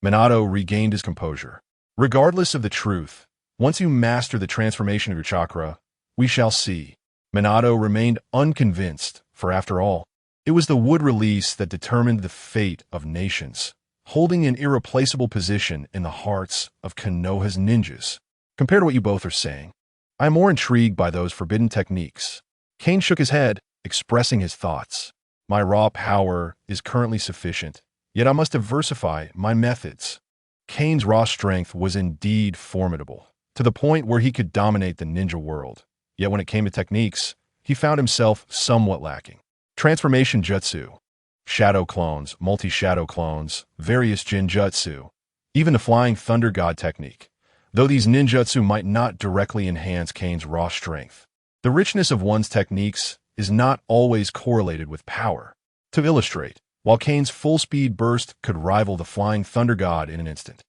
[SPEAKER 1] Minato regained his composure. Regardless of the truth, once you master the transformation of your chakra, we shall see. Minato remained unconvinced, for after all, it was the wood release that determined the fate of nations, holding an irreplaceable position in the hearts of Konoha's ninjas. Compared to what you both are saying, I am more intrigued by those forbidden techniques. Kane shook his head, expressing his thoughts. My raw power is currently sufficient, yet I must diversify my methods. Kane's raw strength was indeed formidable, to the point where he could dominate the ninja world. Yet when it came to techniques, he found himself somewhat lacking. Transformation jutsu, shadow clones, multi-shadow clones, various jinjutsu, even the flying thunder god technique. Though these ninjutsu might not directly enhance Kane's raw strength, the richness of one's techniques is not always correlated with power. To illustrate, while Kane's full-speed burst could rival the flying thunder god in an instant,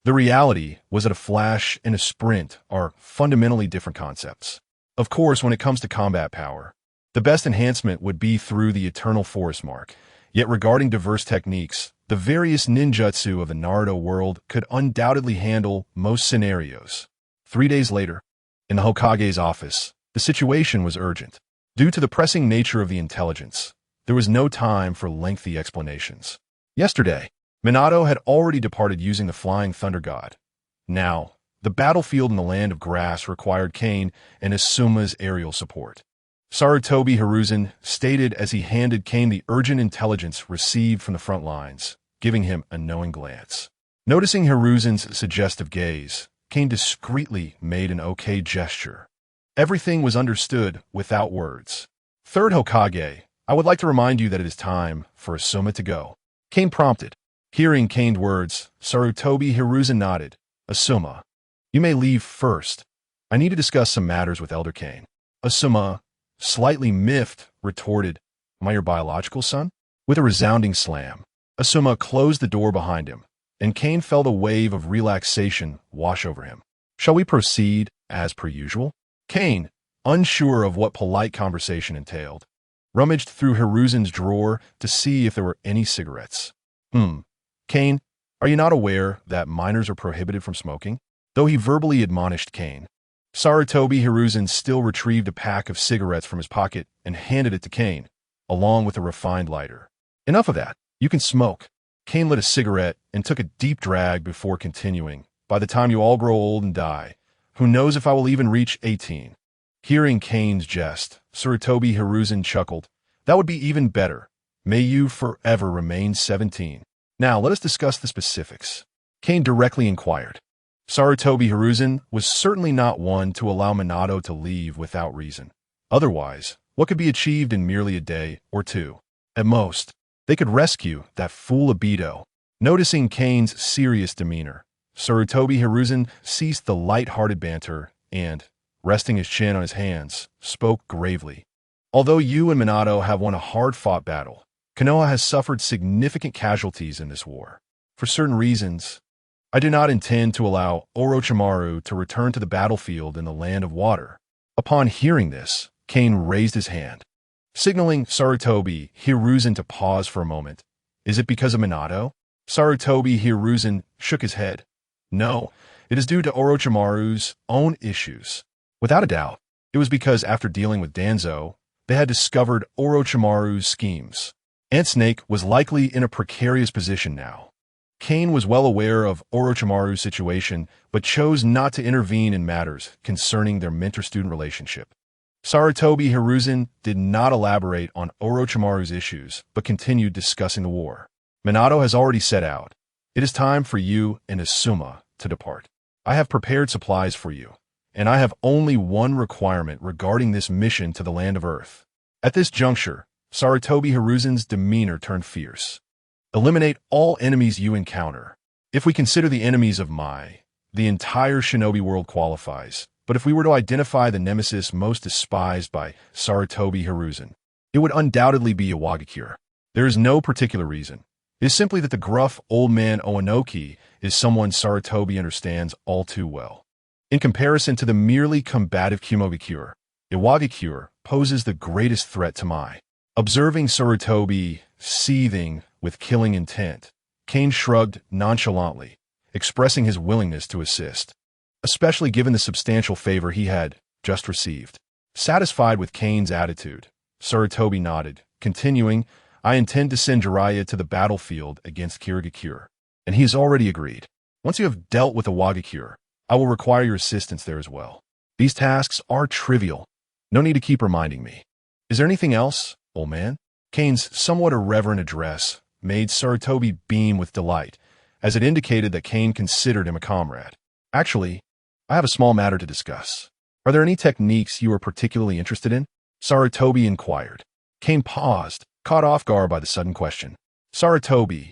[SPEAKER 1] the reality was that a flash and a sprint are fundamentally different concepts. Of course, when it comes to combat power, the best enhancement would be through the eternal forest mark. Yet regarding diverse techniques, the various ninjutsu of the Naruto world could undoubtedly handle most scenarios. 3 days later, in the Hokage's office, the situation was urgent. Due to the pressing nature of the intelligence, there was no time for lengthy explanations. Yesterday, Minato had already departed using the flying thunder god. Now, the battlefield in the land of grass required Kane and Asuma's aerial support. Sarutobi Hiruzen stated as he handed Kane the urgent intelligence received from the front lines, giving him a knowing glance. Noticing Hiruzen's suggestive gaze, Kane discreetly made an okay gesture. Everything was understood without words. Third Hokage, I would like to remind you that it is time for Asuma to go. Kane prompted. Hearing Kane's words, Sarutobi Hiruzen nodded. Asuma, you may leave first. I need to discuss some matters with Elder Kane. Asuma, slightly miffed, retorted, Am I your biological son? With a resounding slam, Asuma closed the door behind him, and Kane felt a wave of relaxation wash over him. Shall we proceed as per usual? Kane, unsure of what polite conversation entailed, rummaged through Hiruzen's drawer to see if there were any cigarettes. Kane, are you not aware that minors are prohibited from smoking? Though he verbally admonished Kane, Sarutobi Hiruzen still retrieved a pack of cigarettes from his pocket and handed it to Kane, along with a refined lighter. Enough of that. You can smoke. Kane lit a cigarette and took a deep drag before continuing. By the time you all grow old and die, who knows if I will even reach 18. Hearing Kane's jest, Sarutobi Hiruzen chuckled. That would be even better. May you forever remain 17. Now let us discuss the specifics. Kane directly inquired. Sarutobi Hiruzen was certainly not one to allow Minato to leave without reason. Otherwise, what could be achieved in merely a day or two? At most, they could rescue that fool Obito. Noticing Kane's serious demeanor, Sarutobi Hiruzen ceased the light-hearted banter and, resting his chin on his hands, spoke gravely. Although you and Minato have won a hard-fought battle, Konoha has suffered significant casualties in this war. For certain reasons, I do not intend to allow Orochimaru to return to the battlefield in the land of water. Upon hearing this, Kane raised his hand, signaling Sarutobi Hiruzen to pause for a moment. Is it because of Minato? Sarutobi Hiruzen shook his head. No, it is due to Orochimaru's own issues. Without a doubt, it was because after dealing with Danzo, they had discovered Orochimaru's schemes. Ant Snake was likely in a precarious position now. Kane was well aware of Orochimaru's situation, but chose not to intervene in matters concerning their mentor-student relationship. Sarutobi Hiruzen did not elaborate on Orochimaru's issues, but continued discussing the war. Minato has already set out. It is time for you and Asuma to depart. I have prepared supplies for you, and I have only one requirement regarding this mission to the land of Earth. At this juncture, Sarutobi Hiruzen's demeanor turned fierce. Eliminate all enemies you encounter. If we consider the enemies of the entire shinobi world qualifies, but if we were to identify the nemesis most despised by Sarutobi Hiruzen, it would undoubtedly be Iwagakure. There is no particular reason. It is simply that the gruff old man Oanoki is someone Sarutobi understands all too well. In comparison to the merely combative Kumogakure, Iwagakure poses the greatest threat to Mai. Observing Sarutobi seething with killing intent, Kane shrugged nonchalantly, expressing his willingness to assist, especially given the substantial favor he had just received. Satisfied with Kane's attitude, Sarutobi nodded, continuing, I intend to send Jiraiya to the battlefield against Kirigakure, and he has already agreed. Once you have dealt with Iwagakure, I will require your assistance there as well. These tasks are trivial. No need to keep reminding me. Is there anything else, old man? Kane's somewhat irreverent address made Sarutobi beam with delight, as it indicated that Kane considered him a comrade. Actually, I have a small matter to discuss. Are there any techniques you are particularly interested in? Sarutobi inquired. Kane paused, caught off guard by the sudden question. Sarutobi,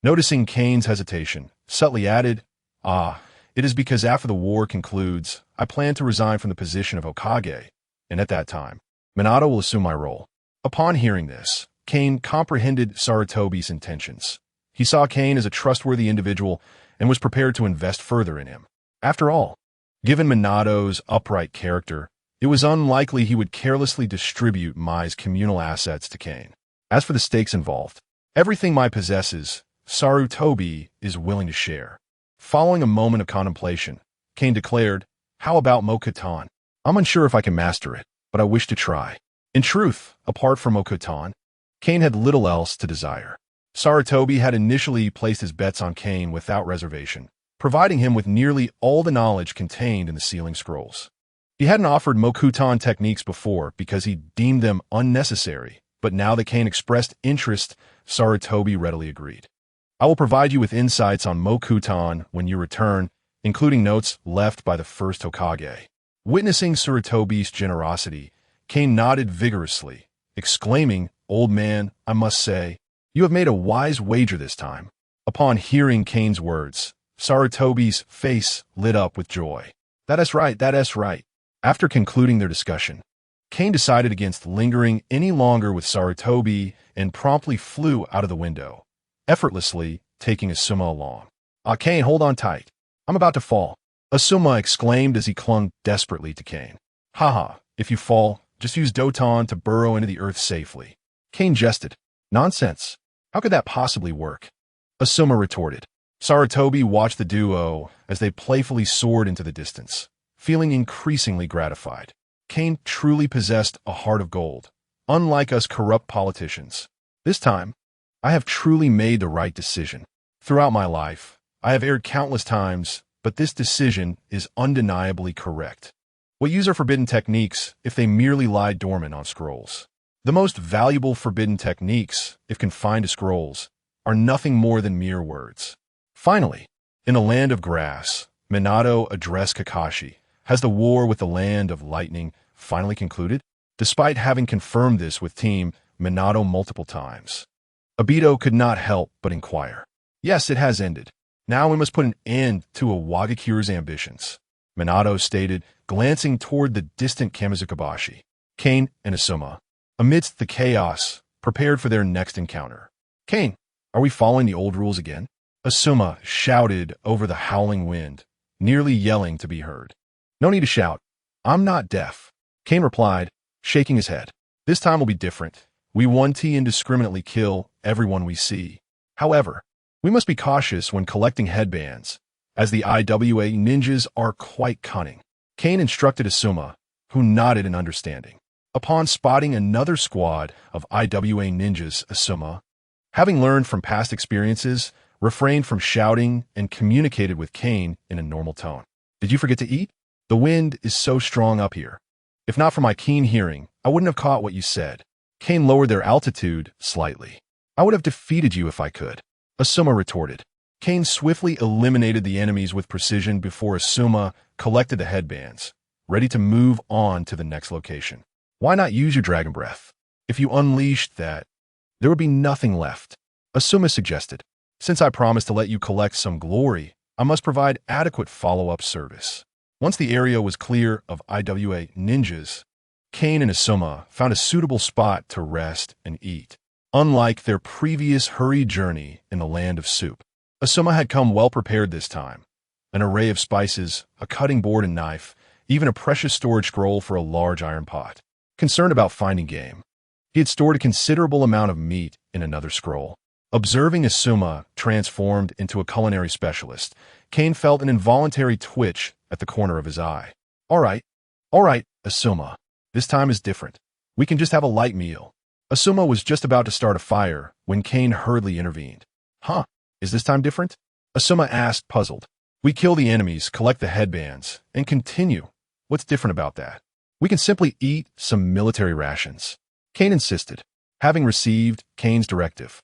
[SPEAKER 1] noticing Kane's hesitation, subtly added, it is because after the war concludes, I plan to resign from the position of Hokage, and at that time, Minato will assume my role. Upon hearing this, Kane comprehended Sarutobi's intentions. He saw Kane as a trustworthy individual and was prepared to invest further in him. After all, given Minato's upright character, it was unlikely he would carelessly distribute Mai's communal assets to Kane. As for the stakes involved, everything Mai possesses, Sarutobi is willing to share. Following a moment of contemplation, Kane declared, How about Mokutan? I'm unsure if I can master it, but I wish to try. In truth, apart from Mokutan, Kane had little else to desire. Sarutobi had initially placed his bets on Kane without reservation, providing him with nearly all the knowledge contained in the Sealing Scrolls. He hadn't offered Mokutan techniques before because he deemed them unnecessary, but now that Kane expressed interest, Sarutobi readily agreed. I will provide you with insights on Mokutan when you return, including notes left by the first Hokage. Witnessing Sarutobi's generosity, Kane nodded vigorously, exclaiming, Old man, I must say, you have made a wise wager this time. Upon hearing Kane's words, Sarutobi's face lit up with joy. That is right. After concluding their discussion, Kane decided against lingering any longer with Sarutobi and promptly flew out of the window, effortlessly taking Asuma along. Kane, hold on tight. I'm about to fall. Asuma exclaimed as he clung desperately to Kane. Haha, if you fall, just use Doton to burrow into the earth safely. Kane jested. Nonsense. How could that possibly work? Asuma retorted. Sarutobi watched the duo as they playfully soared into the distance, feeling increasingly gratified. Kane truly possessed a heart of gold, unlike us corrupt politicians. This time, I have truly made the right decision. Throughout my life, I have erred countless times, but this decision is undeniably correct. What use are forbidden techniques if they merely lie dormant on scrolls? The most valuable forbidden techniques, if confined to scrolls, are nothing more than mere words. Finally, in a land of grass, Minato addressed Kakashi. Has the war with the land of lightning finally concluded? Despite having confirmed this with Team Minato multiple times, Obito could not help but inquire. Yes, it has ended. Now we must put an end to Wagakiru's ambitions, Minato stated, glancing toward the distant Kamizukabashi. Kane and Asuma, amidst the chaos, prepared for their next encounter. Kane, are we following the old rules again? Asuma shouted over the howling wind, nearly yelling to be heard. No need to shout. I'm not deaf. Kane replied, shaking his head. This time will be different. We 1T indiscriminately kill everyone we see. However, we must be cautious when collecting headbands, as the IWA ninjas are quite cunning. Kane instructed Asuma, who nodded in understanding. Upon spotting another squad of IWA ninjas, Asuma, having learned from past experiences, refrained from shouting and communicated with Kane in a normal tone. Did you forget to eat? The wind is so strong up here. If not for my keen hearing, I wouldn't have caught what you said. Kane lowered their altitude slightly. I would have defeated you if I could. Asuma retorted. Kane swiftly eliminated the enemies with precision before Asuma collected the headbands, ready to move on to the next location. Why not use your dragon breath? If you unleashed that, there would be nothing left. Asuma suggested. Since I promised to let you collect some glory, I must provide adequate follow-up service. Once the area was clear of IWA ninjas, Kane and Asuma found a suitable spot to rest and eat. Unlike their previous hurried journey in the land of soup, Asuma had come well prepared this time. An array of spices, a cutting board and knife, even a precious storage scroll for a large iron pot. Concerned about finding game, he had stored a considerable amount of meat in another scroll. Observing Asuma transformed into a culinary specialist, Kane felt an involuntary twitch at the corner of his eye. All right, Asuma. This time is different. We can just have a light meal. Asuma was just about to start a fire when Kane hurriedly intervened. Huh? Is this time different? Asuma asked, puzzled. We kill the enemies, collect the headbands, and continue. What's different about that? We can simply eat some military rations. Kane insisted, having received Kane's directive.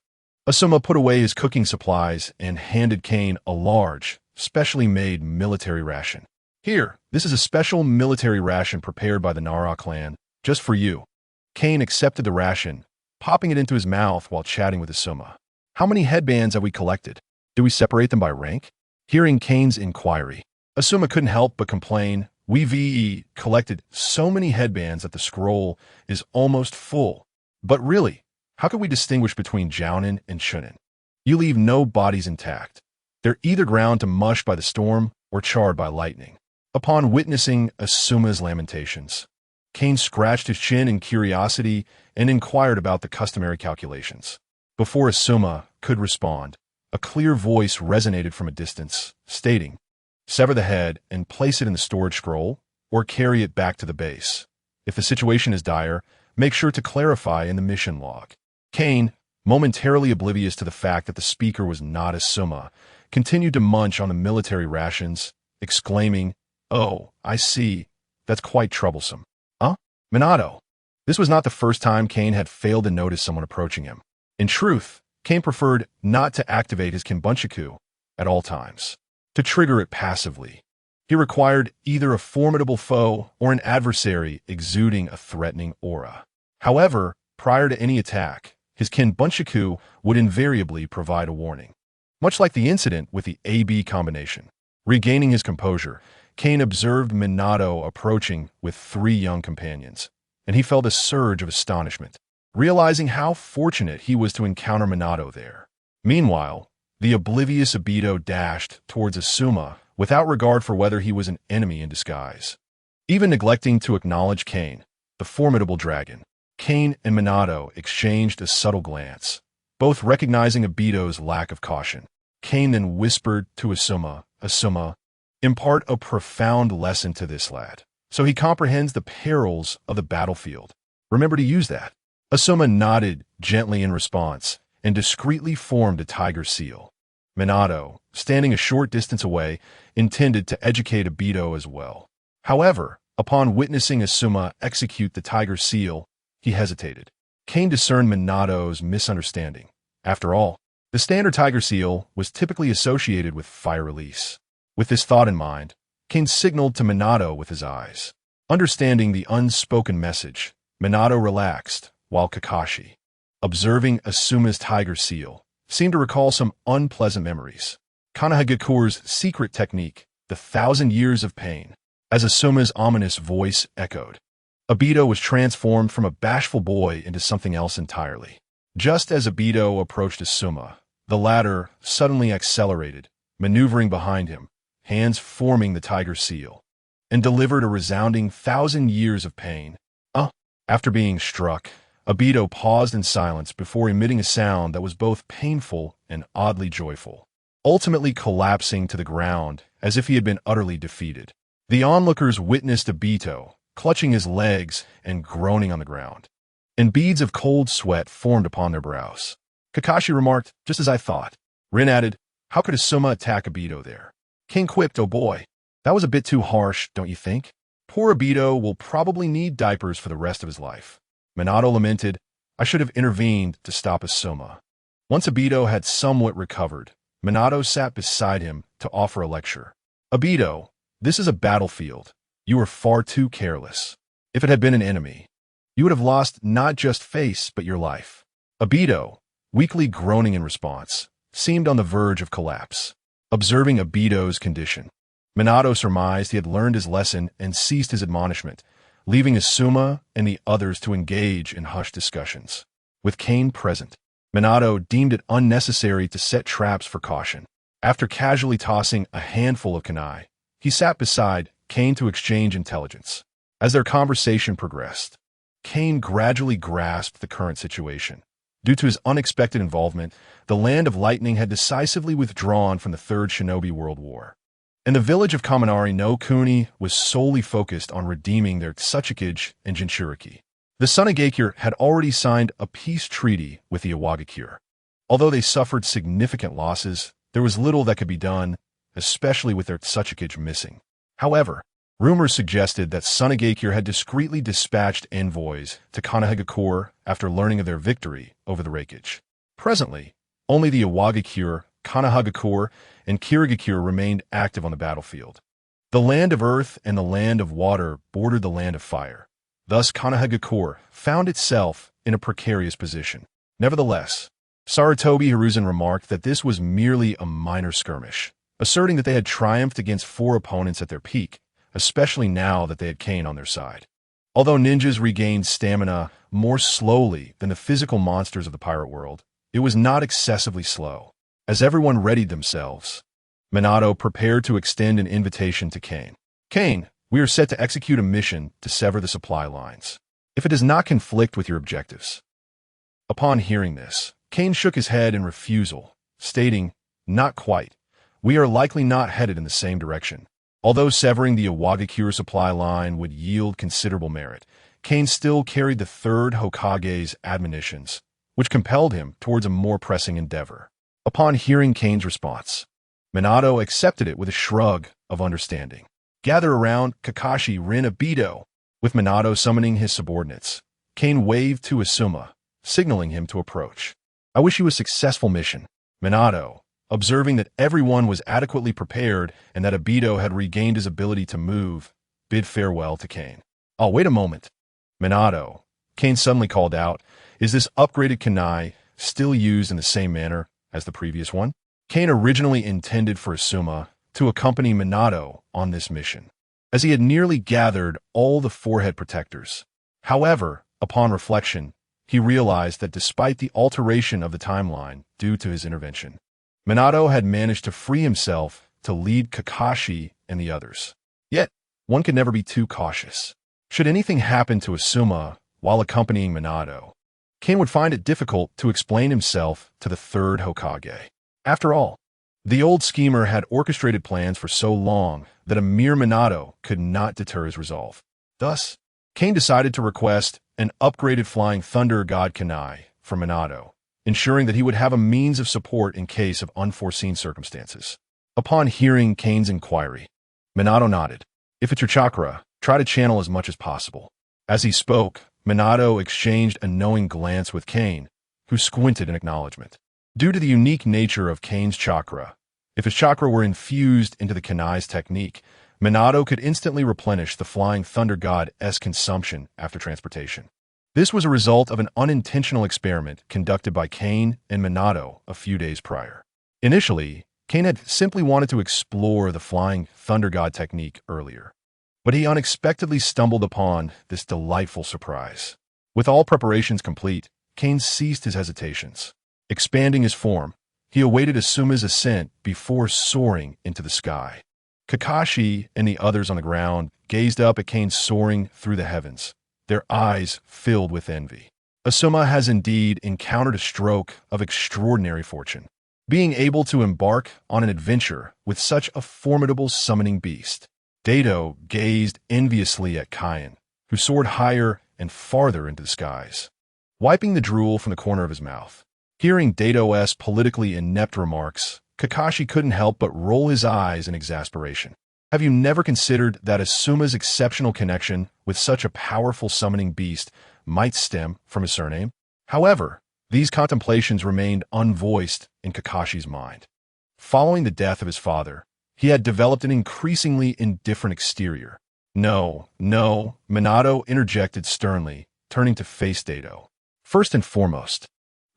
[SPEAKER 1] Asuma put away his cooking supplies and handed Kane a large, specially made military ration. Here, this is a special military ration prepared by the Nara clan, just for you. Kane accepted the ration, popping it into his mouth while chatting with Asuma. How many headbands have we collected? Do we separate them by rank? Hearing Kane's inquiry, Asuma couldn't help but complain. We VE collected so many headbands that the scroll is almost full. But really, how could we distinguish between Jounin and Chunin? You leave no bodies intact. They're either ground to mush by the storm or charred by lightning. Upon witnessing Asuma's lamentations, Kane scratched his chin in curiosity and inquired about the customary calculations. Before Asuma could respond, a clear voice resonated from a distance, stating, sever the head and place it in the storage scroll, or carry it back to the base. If the situation is dire, make sure to clarify in the mission log. Kane, momentarily oblivious to the fact that the speaker was not Asuma, continued to munch on the military rations, exclaiming, Oh, I see. That's quite troublesome. Huh? Minato. This was not the first time Kane had failed to notice someone approaching him. In truth, Kane preferred not to activate his Kinbunshiku at all times. To trigger it passively, he required either a formidable foe or an adversary exuding a threatening aura. However, prior to any attack, his Kinbunshiku would invariably provide a warning. Much like the incident with the AB combination. Regaining his composure, Kane observed Minato approaching with 3 young companions, and he felt a surge of astonishment, realizing how fortunate he was to encounter Minato there. Meanwhile, the oblivious Obito dashed towards Asuma without regard for whether he was an enemy in disguise. Even neglecting to acknowledge Kane, the formidable dragon, Kane and Minato exchanged a subtle glance, both recognizing Obito's lack of caution. Kane then whispered to Asuma, impart a profound lesson to this lad, so he comprehends the perils of the battlefield. Remember to use that. Asuma nodded gently in response and discreetly formed a tiger seal. Minato, standing a short distance away, intended to educate Obito as well. However, upon witnessing Asuma execute the tiger seal, he hesitated. Kane discerned Minato's misunderstanding. After all, the standard tiger seal was typically associated with fire release. With this thought in mind, Kane signaled to Minato with his eyes. Understanding the unspoken message, Minato relaxed, while Kakashi, observing Asuma's tiger seal, seemed to recall some unpleasant memories. Kanehagakure's secret technique, the 1,000 Years of Pain. As Asuma's ominous voice echoed, Obito was transformed from a bashful boy into something else entirely. Just as Obito approached Asuma, the latter suddenly accelerated, maneuvering behind him, hands forming the tiger seal, and delivered a resounding 1,000 years of pain. After being struck, Obito paused in silence before emitting a sound that was both painful and oddly joyful, ultimately collapsing to the ground as if he had been utterly defeated. The onlookers witnessed Obito, clutching his legs and groaning on the ground, and beads of cold sweat formed upon their brows. Kakashi remarked, "Just as I thought." Rin added, "How could Asuma attack Obito there?" King quipped, "Oh boy, that was a bit too harsh, don't you think? Poor Obito will probably need diapers for the rest of his life." Minato lamented, "I should have intervened to stop Asuma." Once Obito had somewhat recovered, Minato sat beside him to offer a lecture. "Obito, this is a battlefield. You were far too careless. If it had been an enemy, you would have lost not just face but your life." Obito, weakly groaning in response, seemed on the verge of collapse. Observing Obito's condition, Minato surmised he had learned his lesson and ceased his admonishment, leaving Asuma and the others to engage in hushed discussions. With Kane present, Minato deemed it unnecessary to set traps for caution. After casually tossing a handful of kunai, he sat beside Kane to exchange intelligence. As their conversation progressed, Kane gradually grasped the current situation. Due to his unexpected involvement, the Land of Lightning had decisively withdrawn from the Third Shinobi World War, and the village of Kaminari no Kuni was solely focused on redeeming their Tsuchikage and Jinchuriki. The Tsunagakure had already signed a peace treaty with the Iwagakure. Although they suffered significant losses, there was little that could be done, especially with their Tsuchikage missing. However, rumors suggested that Tsunagakure had discreetly dispatched envoys to Kanehagakure after learning of their victory over the Reikage. Presently, only the Iwagakure, Kanehagakure, and Kirigakure remained active on the battlefield. The Land of Earth and the Land of Water bordered the Land of Fire. Thus, Kanehagakure found itself in a precarious position. Nevertheless, Sarutobi Hiruzen remarked that this was merely a minor skirmish, asserting that they had triumphed against 4 opponents at their peak, especially now that they had Kane on their side. Although ninjas regained stamina more slowly than the physical monsters of the pirate world, it was not excessively slow. As everyone readied themselves, Minato prepared to extend an invitation to Kane. "Kane, we are set to execute a mission to sever the supply lines, if it does not conflict with your objectives." Upon hearing this, Kane shook his head in refusal, stating, "Not quite. We are likely not headed in the same direction." Although severing the Iwagakure supply line would yield considerable merit, Kane still carried the third Hokage's admonitions, which compelled him towards a more pressing endeavor. Upon hearing Kane's response, Minato accepted it with a shrug of understanding. "Gather around Kakashi, Rin, Obito." With Minato summoning his subordinates, Kane waved to Asuma, signaling him to approach. "I wish you a successful mission." Minato, observing that everyone was adequately prepared and that Obito had regained his ability to move, bid farewell to Kane. "Oh, wait a moment." "Minato," Kane suddenly called out, "is this upgraded kunai still used in the same manner as the previous one?" Kane originally intended for Asuma to accompany Minato on this mission, as he had nearly gathered all the forehead protectors. However, upon reflection, he realized that despite the alteration of the timeline due to his intervention, Minato had managed to free himself to lead Kakashi and the others. Yet, one could never be too cautious. Should anything happen to Asuma while accompanying Minato, Kane would find it difficult to explain himself to the third Hokage. After all, the old schemer had orchestrated plans for so long that a mere Minato could not deter his resolve. Thus, Kane decided to request an upgraded Flying Thunder God kunai from Minato, ensuring that he would have a means of support in case of unforeseen circumstances. Upon hearing Kane's inquiry, Minato nodded. "If it's your chakra, try to channel as much as possible." As he spoke, Minato exchanged a knowing glance with Kane, who squinted in acknowledgement. Due to the unique nature of Kane's chakra, if his chakra were infused into the kunai's technique, Minato could instantly replenish the Flying Thunder God's consumption after transportation. This was a result of an unintentional experiment conducted by Kane and Minato a few days prior. Initially, Kane had simply wanted to explore the flying thunder god technique earlier, but he unexpectedly stumbled upon this delightful surprise. With all preparations complete, Kane ceased his hesitations. Expanding his form, he awaited Asuma's ascent before soaring into the sky. Kakashi and the others on the ground gazed up at Kane soaring through the heavens, their eyes filled with envy. Asuma has indeed encountered a stroke of extraordinary fortune, being able to embark on an adventure with such a formidable summoning beast. Dato gazed enviously at Kain, who soared higher and farther into the skies, wiping the drool from the corner of his mouth. Hearing Dato's politically inept remarks, Kakashi couldn't help but roll his eyes in exasperation. Have you never considered that Asuma's exceptional connection with such a powerful summoning beast might stem from his surname? However, these contemplations remained unvoiced in Kakashi's mind. Following the death of his father, he had developed an increasingly indifferent exterior. No, Minato interjected sternly, turning to face Dato. First and foremost,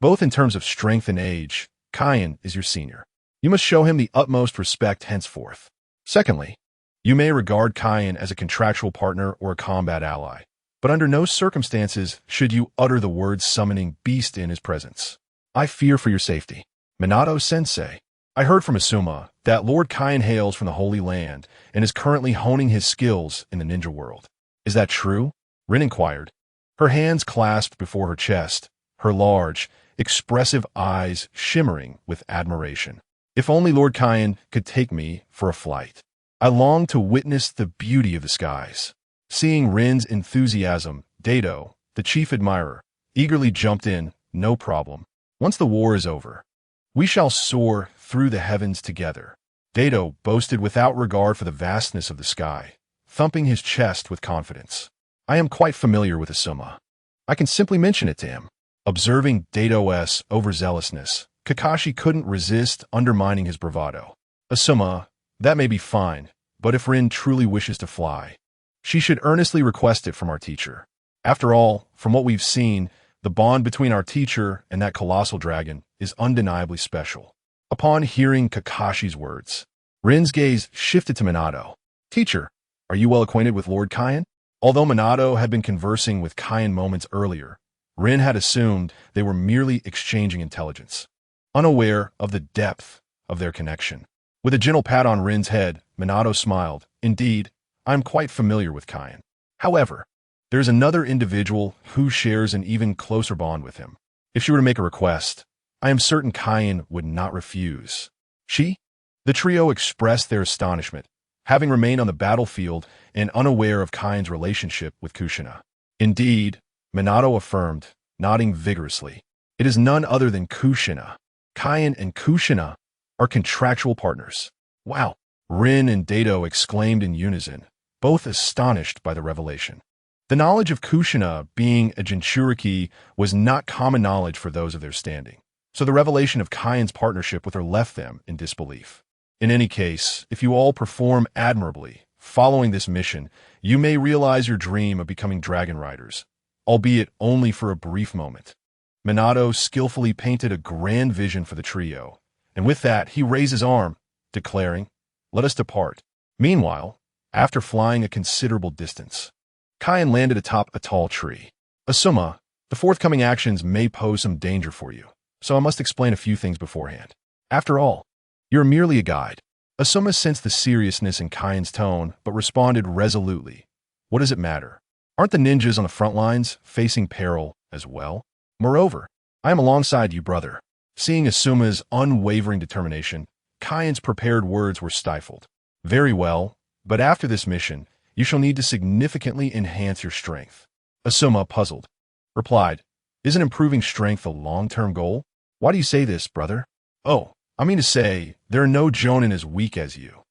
[SPEAKER 1] both in terms of strength and age, Kain is your senior. You must show him the utmost respect henceforth. Secondly, you may regard Kain as a contractual partner or a combat ally, but under no circumstances should you utter the words summoning beast in his presence. I fear for your safety. Minato-sensei, I heard from Asuma that Lord Kain hails from the Holy Land and is currently honing his skills in the ninja world. Is that true? Rin inquired, her hands clasped before her chest, her large, expressive eyes shimmering with admiration. If only Lord Kain could take me for a flight. I long to witness the beauty of the skies. Seeing Rin's enthusiasm, Dato, the chief admirer, eagerly jumped in, no problem. Once the war is over, we shall soar through the heavens together. Dato boasted without regard for the vastness of the sky, thumping his chest with confidence. I am quite familiar with Asuma. I can simply mention it to him. Observing Dato's overzealousness, Kakashi couldn't resist undermining his bravado. Asuma, that may be fine, but if Rin truly wishes to fly, she should earnestly request it from our teacher. After all, from what we've seen, the bond between our teacher and that colossal dragon is undeniably special. Upon hearing Kakashi's words, Rin's gaze shifted to Minato. Teacher, are you well acquainted with Lord Kain? Although Minato had been conversing with Kain moments earlier, Rin had assumed they were merely exchanging intelligence, unaware of the depth of their connection. With a gentle pat on Rin's head, Minato smiled. Indeed, I am quite familiar with Kain. However, there's another individual who shares an even closer bond with him. If she were to make a request, I am certain Kain would not refuse. She? The trio expressed their astonishment, having remained on the battlefield and unaware of Kain's relationship with Kushina. Indeed, Minato affirmed, nodding vigorously. It is none other than Kushina. Kain and Kushina are contractual partners. Wow! Rin and Dato exclaimed in unison, both astonished by the revelation. The knowledge of Kushina being a Jinchuriki was not common knowledge for those of their standing, so the revelation of Kain's partnership with her left them in disbelief. In any case, if you all perform admirably, following this mission, you may realize your dream of becoming dragon riders, albeit only for a brief moment. Minato skillfully painted a grand vision for the trio, and with that he raised his arm, declaring, "Let us depart." Meanwhile, after flying a considerable distance, Kain landed atop a tall tree. Asuma, the forthcoming actions may pose some danger for you, so I must explain a few things beforehand. After all, you're merely a guide. Asuma sensed the seriousness in Kain's tone, but responded resolutely. What does it matter? Aren't the ninjas on the front lines facing peril as well? Moreover, I am alongside you, brother. Seeing Asuma's unwavering determination, Kain's prepared words were stifled. Very well, but after this mission, you shall need to significantly enhance your strength. Asuma, puzzled, replied, Isn't improving strength a long-term goal? Why do you say this, brother? Oh, I mean to say, there are no jonin as weak as you.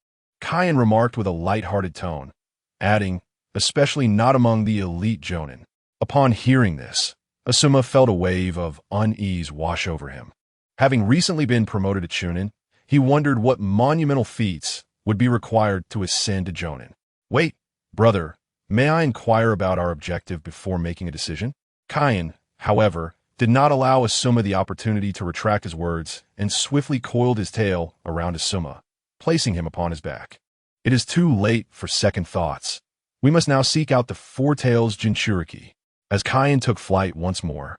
[SPEAKER 1] Kain remarked with a light-hearted tone, adding, especially not among the elite jonin. Upon hearing this, Asuma felt a wave of unease wash over him. Having recently been promoted to Chunin, he wondered what monumental feats would be required to ascend to jonin. Wait, brother, may I inquire about our objective before making a decision? Kain, however, did not allow Asuma the opportunity to retract his words and swiftly coiled his tail around Asuma, placing him upon his back. It is too late for second thoughts. We must now seek out the Four Tails Jinchuriki. As Kain took flight once more,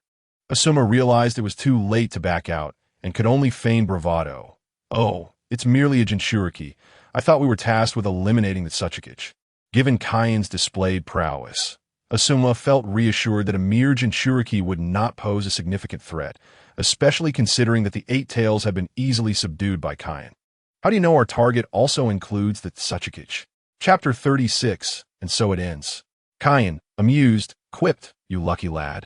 [SPEAKER 1] Asuma realized it was too late to back out and could only feign bravado. Oh, it's merely a Jinchuriki. I thought we were tasked with eliminating the Tsuchikage. Given Kain's displayed prowess, Asuma felt reassured that a mere Jinchuriki would not pose a significant threat, especially considering that the Eight Tails had been easily subdued by Kain. How do you know our target also includes the Tsuchikage? Chapter 36, and so it ends. Kain, amused, quipped, "You lucky lad.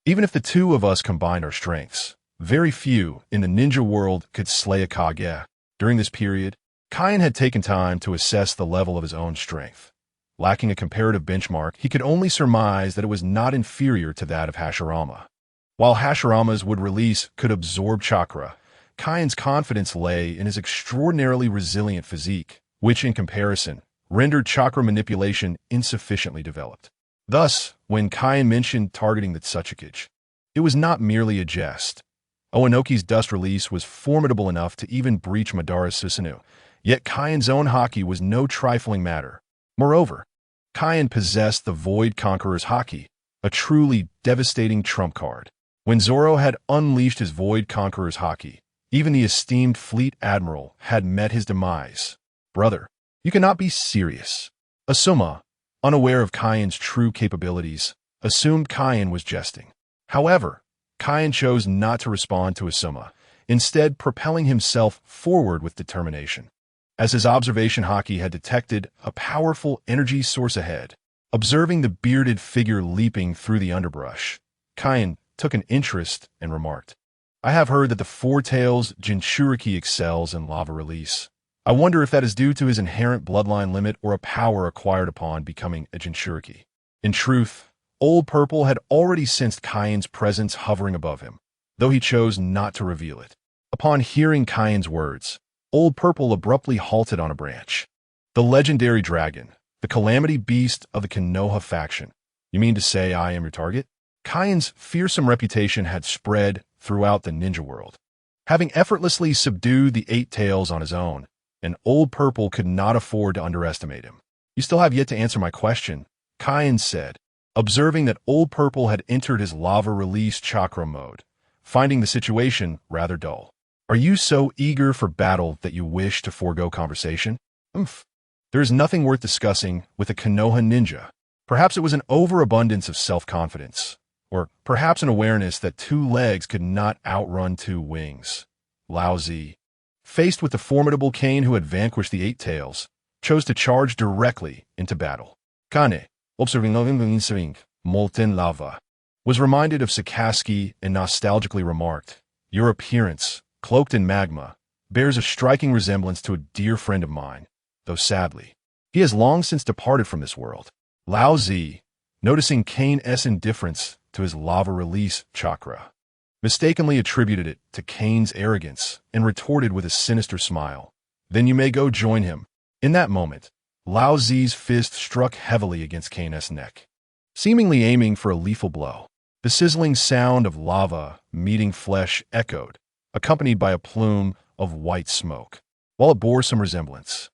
[SPEAKER 1] Even if the two of us combined our strengths, very few in the ninja world could slay a Kage." During this period, Kain had taken time to assess the level of his own strength. Lacking a comparative benchmark, he could only surmise that it was not inferior to that of Hashirama. While Hashirama's would release could absorb chakra, Kain's confidence lay in his extraordinarily resilient physique, which in comparison rendered chakra manipulation insufficiently developed. Thus, when Kain mentioned targeting the Tsuchikage, it was not merely a jest. Oanoki's dust release was formidable enough to even breach Madara's Susanoo, yet Kain's own haki was no trifling matter. Moreover, Kain possessed the Void Conqueror's haki, a truly devastating trump card. When Zoro had unleashed his Void Conqueror's haki, even the esteemed Fleet Admiral had met his demise. "Brother, you cannot be serious." Asuma, unaware of Kain's true capabilities, assumed Kain was jesting. However, Kain chose not to respond to Asuma, instead propelling himself forward with determination. As his observation haki had detected a powerful energy source ahead, observing the bearded figure leaping through the underbrush, Kain took an interest and remarked, "I have heard that the Four Tails Jinchuriki excels in lava release. I wonder if that is due to his inherent bloodline limit or a power acquired upon becoming a Jinchuriki." In truth, Old Purple had already sensed Kain's presence hovering above him, though he chose not to reveal it. Upon hearing Kain's words, Old Purple abruptly halted on a branch. "The legendary dragon, the calamity beast of the Konoha faction. You mean to say I am your target?" Kain's fearsome reputation had spread throughout the ninja world. Having effortlessly subdued the Eight Tails on his own, and Old Purple could not afford to underestimate him. "You still have yet to answer my question," Kain said, observing that Old Purple had entered his lava release chakra mode, finding the situation rather dull. "Are you so eager for battle that you wish to forego conversation?" There is nothing worth discussing with a Konoha ninja. Perhaps it was an overabundance of self-confidence, or perhaps an awareness that two legs could not outrun two wings. Lao Zi, faced with the formidable Kane who had vanquished the Eight Tails, chose to charge directly into battle. Kane, observing molten lava, was reminded of Sakaski and nostalgically remarked, "Your appearance, cloaked in magma, bears a striking resemblance to a dear friend of mine, though sadly, he has long since departed from this world." Lao Zi, noticing Kane's indifference to his lava release chakra, mistakenly attributed it to Kane's arrogance and retorted with a sinister smile, "Then you may go join him." In that moment, Lao Zi's fist struck heavily against Kane's neck, seemingly aiming for a lethal blow. The sizzling sound of lava meeting flesh echoed, accompanied by a plume of white smoke. While it bore some resemblance,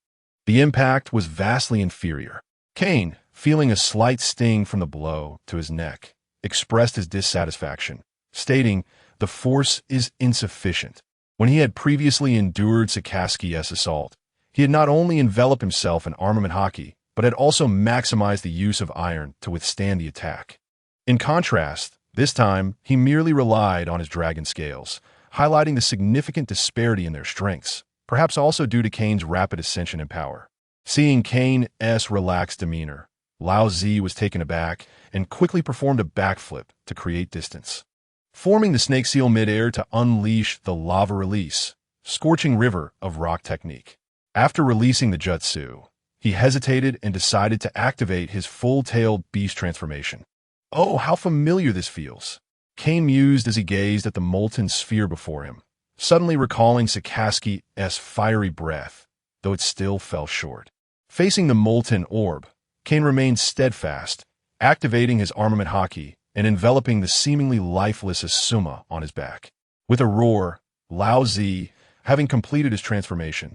[SPEAKER 1] the impact was vastly inferior. Kane, feeling a slight sting from the blow to his neck, expressed his dissatisfaction, stating, "The force is insufficient." When he had previously endured Sakaski's assault, he had not only enveloped himself in armament haki, but had also maximized the use of iron to withstand the attack. In contrast, this time, he merely relied on his dragon scales, highlighting the significant disparity in their strengths, perhaps also due to Kane's rapid ascension in power. Seeing Kane's relaxed demeanor, Lao Zi was taken aback and quickly performed a backflip to create distance, forming the snake seal midair to unleash the lava release, scorching river of rock technique. After releasing the jutsu, he hesitated and decided to activate his full-tailed beast transformation. "Oh, how familiar this feels," Kane mused as he gazed at the molten sphere before him, suddenly recalling Sakaski's fiery breath, though it still fell short. Facing the molten orb, Kane remained steadfast, activating his armament haki and enveloping the seemingly lifeless Asuma on his back. With a roar, Lao Zi, having completed his transformation,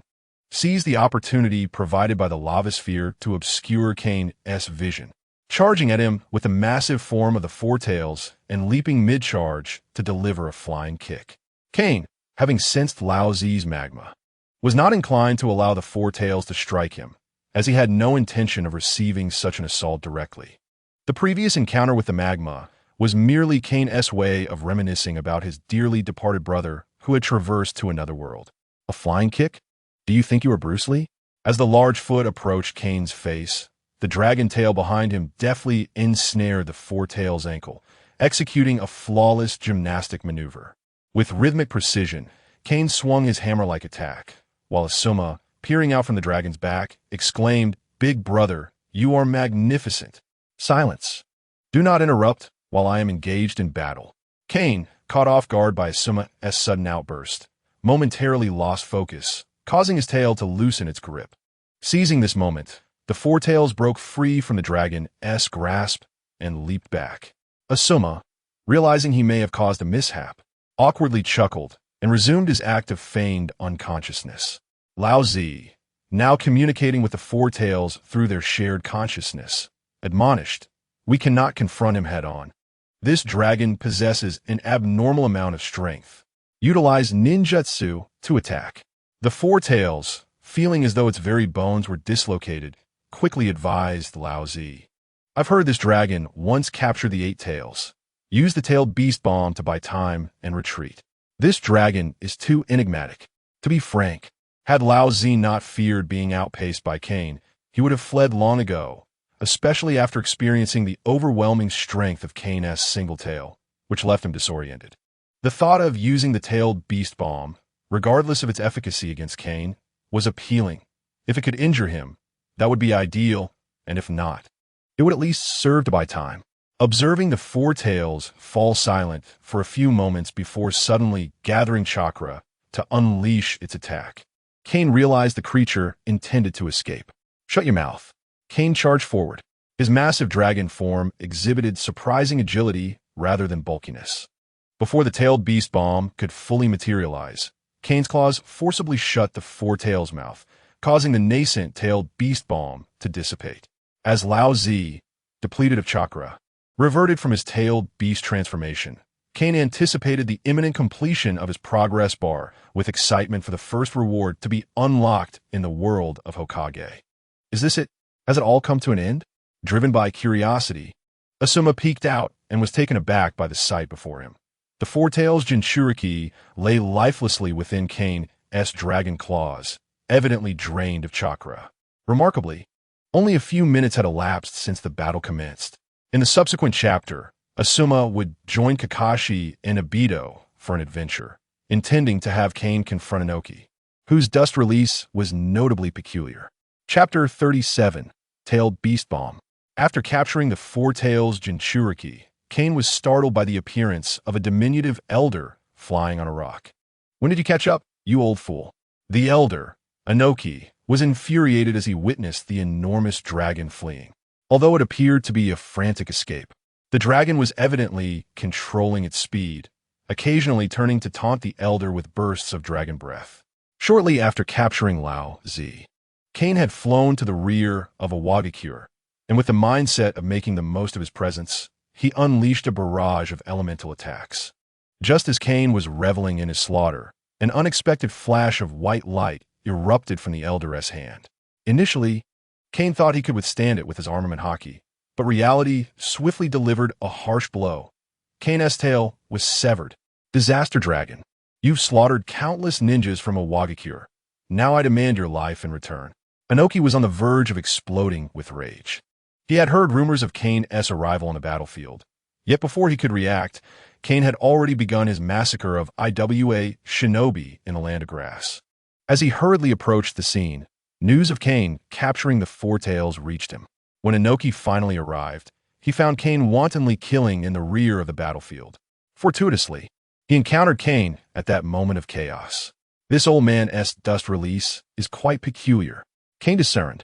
[SPEAKER 1] seized the opportunity provided by the lava sphere to obscure Kane's vision, charging at him with the massive form of the Four Tails and leaping mid-charge to deliver a flying kick. Kane, having sensed Lao Zi's magma, was not inclined to allow the Four Tails to strike him, as he had no intention of receiving such an assault directly. The previous encounter with the magma was merely Kane's way of reminiscing about his dearly departed brother who had traversed to another world. A flying kick? Do you think you are Bruce Lee? As the large foot approached Kane's face, the dragon tail behind him deftly ensnared the Four Tails' ankle, executing a flawless gymnastic maneuver. With rhythmic precision, Kane swung his hammer-like attack, while Asuma, peering out from the dragon's back, exclaimed, "Big brother, you are magnificent." Silence. Do not interrupt while I am engaged in battle. Kane, caught off guard by Asuma's sudden outburst, momentarily lost focus, causing his tail to loosen its grip. Seizing this moment, the Four Tails broke free from the dragon's grasp and leaped back. Asuma, realizing he may have caused a mishap, awkwardly chuckled and resumed his act of feigned unconsciousness. Lao Zi, now communicating with the Four Tails through their shared consciousness, admonished, "We cannot confront him head-on. This dragon possesses an abnormal amount of strength. Utilize ninjutsu to attack." The Four Tails, feeling as though its very bones were dislocated, quickly advised Lao Zi, "I've heard this dragon once captured the Eight Tails. Use the tailed beast bomb to buy time and retreat. This dragon is too enigmatic. To be frank, had Lao Zi not feared being outpaced by Kane, he would have fled long ago, especially after experiencing the overwhelming strength of Kane's single tail, which left him disoriented. The thought of using the tailed beast bomb, regardless of its efficacy against Kane, was appealing. If it could injure him, that would be ideal, and if not, it would at least serve to buy time. Observing the Four Tails fall silent for a few moments before suddenly gathering chakra to unleash its attack, Kane realized the creature intended to escape. "Shut your mouth." Kane charged forward. His massive dragon form exhibited surprising agility rather than bulkiness. Before the tailed beast bomb could fully materialize, Kane's claws forcibly shut the Four Tails' mouth, causing the nascent tailed beast bomb to dissipate. As Lao Zi, depleted of chakra, reverted from his tailed beast transformation, Kane anticipated the imminent completion of his progress bar with excitement for the first reward to be unlocked in the world of Hokage. Is this it? Has it all come to an end? Driven by curiosity, Asuma peeked out and was taken aback by the sight before him. The Four Tails Jinchuriki lay lifelessly within Kane's dragon claws, evidently drained of chakra. Remarkably, only a few minutes had elapsed since the battle commenced. In the subsequent chapter, Asuma would join Kakashi and Obito for an adventure, intending to have Kane confront Inoki, whose dust release was notably peculiar. Chapter 37, Tailed Beast Bomb. After capturing the Four Tails Jinchuriki, Kane was startled by the appearance of a diminutive elder flying on a rock. "When did you catch up, you old fool?" The elder, Inoki, was infuriated as he witnessed the enormous dragon fleeing. Although it appeared to be a frantic escape, the dragon was evidently controlling its speed, occasionally turning to taunt the elder with bursts of dragon breath. Shortly after capturing Lao Zi, Kane had flown to the rear of a Wagakure, and with the mindset of making the most of his presence, he unleashed a barrage of elemental attacks. Just as Kane was reveling in his slaughter, an unexpected flash of white light erupted from the elder's hand. Initially, Kane thought he could withstand it with his armament haki, but reality swiftly delivered a harsh blow. Kane's tail was severed. "Disaster Dragon, you've slaughtered countless ninjas from a Wagakure. Now I demand your life in return." Inoki was on the verge of exploding with rage. He had heard rumors of Kane's arrival on the battlefield, yet before he could react, Kane had already begun his massacre of IWA shinobi in the Land of Grass. As he hurriedly approached the scene, news of Kane capturing the Four Tails reached him. When Inoki finally arrived, he found Kane wantonly killing in the rear of the battlefield. Fortuitously, he encountered Kane at that moment of chaos. This old man's dust release is quite peculiar, Kane discerned.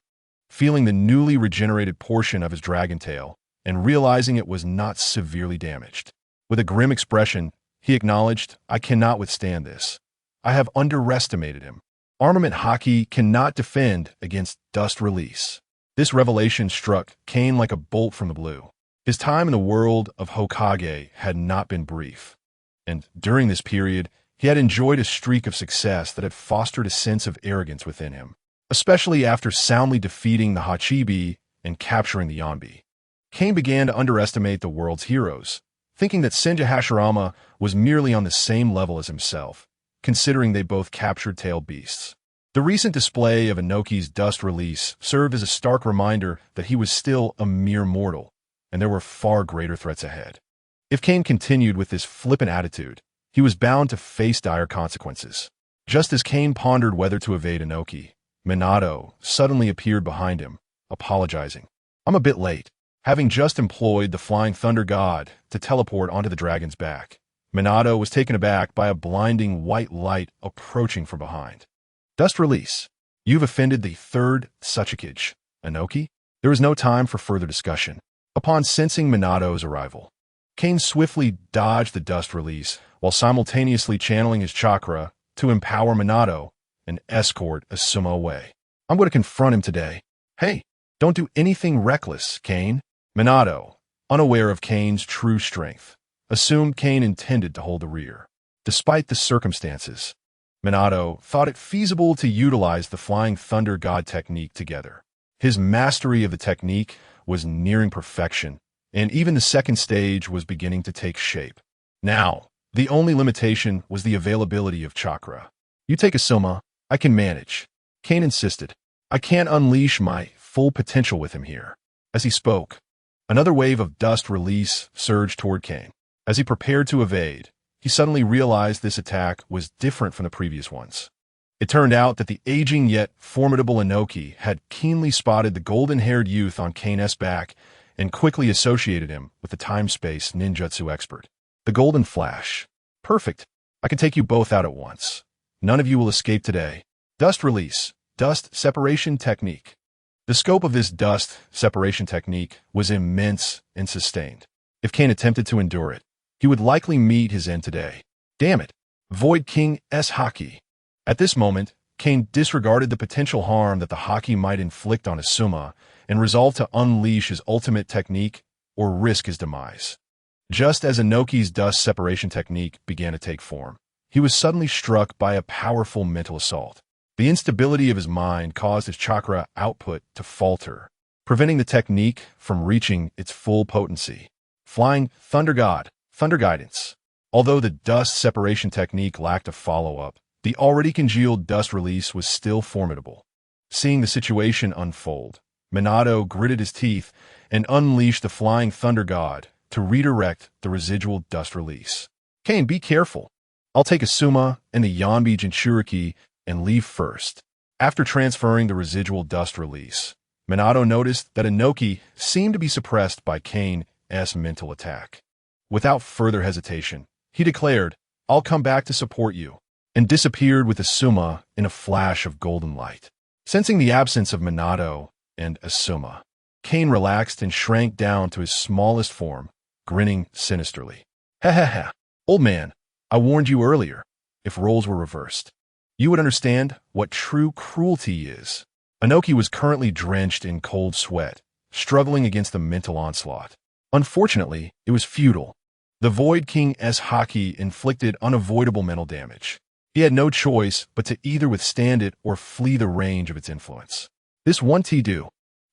[SPEAKER 1] Feeling the newly regenerated portion of his dragon tail, and realizing it was not severely damaged. With a grim expression, he acknowledged, "I cannot withstand this. I have underestimated him. Armament hockey cannot defend against dust release." This revelation struck Kane like a bolt from the blue. His time in the world of Hokage had not been brief, and during this period, he had enjoyed a streak of success that had fostered a sense of arrogance within him, especially after soundly defeating the Hachibi and capturing the Yanbi. Kane began to underestimate the world's heroes, thinking that Senja Hashirama was merely on the same level as himself, considering they both captured tailed beasts. The recent display of Inoki's dust release served as a stark reminder that he was still a mere mortal, and there were far greater threats ahead. If Kane continued with this flippant attitude, he was bound to face dire consequences. Just as Kane pondered whether to evade Inoki, Minato suddenly appeared behind him, apologizing. "I'm a bit late." Having just employed the Flying Thunder God to teleport onto the dragon's back, Minato was taken aback by a blinding white light approaching from behind. "Dust release. You've offended the third Tsuchikage, Inoki." There was no time for further discussion. Upon sensing Minato's arrival, Kane swiftly dodged the dust release while simultaneously channeling his chakra to empower Minato and escort Asuma away. "I'm going to confront him today." "Hey, don't do anything reckless, Kane." Minato, unaware of Kane's true strength, assumed Kane intended to hold the rear. Despite the circumstances, Minato thought it feasible to utilize the Flying Thunder God technique together. His mastery of the technique was nearing perfection, and even the second stage was beginning to take shape. Now, the only limitation was the availability of chakra. "You take Asuma, I can manage," Kane insisted. "I can't unleash my full potential with him here." As he spoke, another wave of dust release surged toward Kane. As he prepared to evade, he suddenly realized this attack was different from the previous ones. It turned out that the aging yet formidable Inoki had keenly spotted the golden-haired youth on Kane's back and quickly associated him with the time-space ninjutsu expert. The golden flash. "Perfect. I can take you both out at once. None of you will escape today." Dust release. Dust separation technique. The scope of this dust separation technique was immense and sustained. If Kane attempted to endure it, he would likely meet his end today. Damn it! Void King's Haki. At this moment, Kane disregarded the potential harm that the Haki might inflict on Asuma and resolved to unleash his ultimate technique or risk his demise. Just as Inoki's dust separation technique began to take form, he was suddenly struck by a powerful mental assault. The instability of his mind caused his chakra output to falter, preventing the technique from reaching its full potency. Flying Thunder God, Thunder Guidance. Although the dust separation technique lacked a follow-up, the already congealed dust release was still formidable. Seeing the situation unfold, Minato gritted his teeth and unleashed the Flying Thunder God to redirect the residual dust release. "Kane, be careful. I'll take Asuma and the Yanbi Jinchuriki and leave first." After transferring the residual dust release, Minato noticed that Inoki seemed to be suppressed by Kane's mental attack. Without further hesitation, he declared, "I'll come back to support you," and disappeared with Asuma in a flash of golden light. Sensing the absence of Minato and Asuma, Kane relaxed and shrank down to his smallest form, grinning sinisterly. "Ha ha ha, old man, I warned you earlier. If roles were reversed, you would understand what true cruelty is." Inoki was currently drenched in cold sweat, struggling against the mental onslaught. Unfortunately, it was futile. The Void King's Haki inflicted unavoidable mental damage. He had no choice but to either withstand it or flee the range of its influence. This won't he do.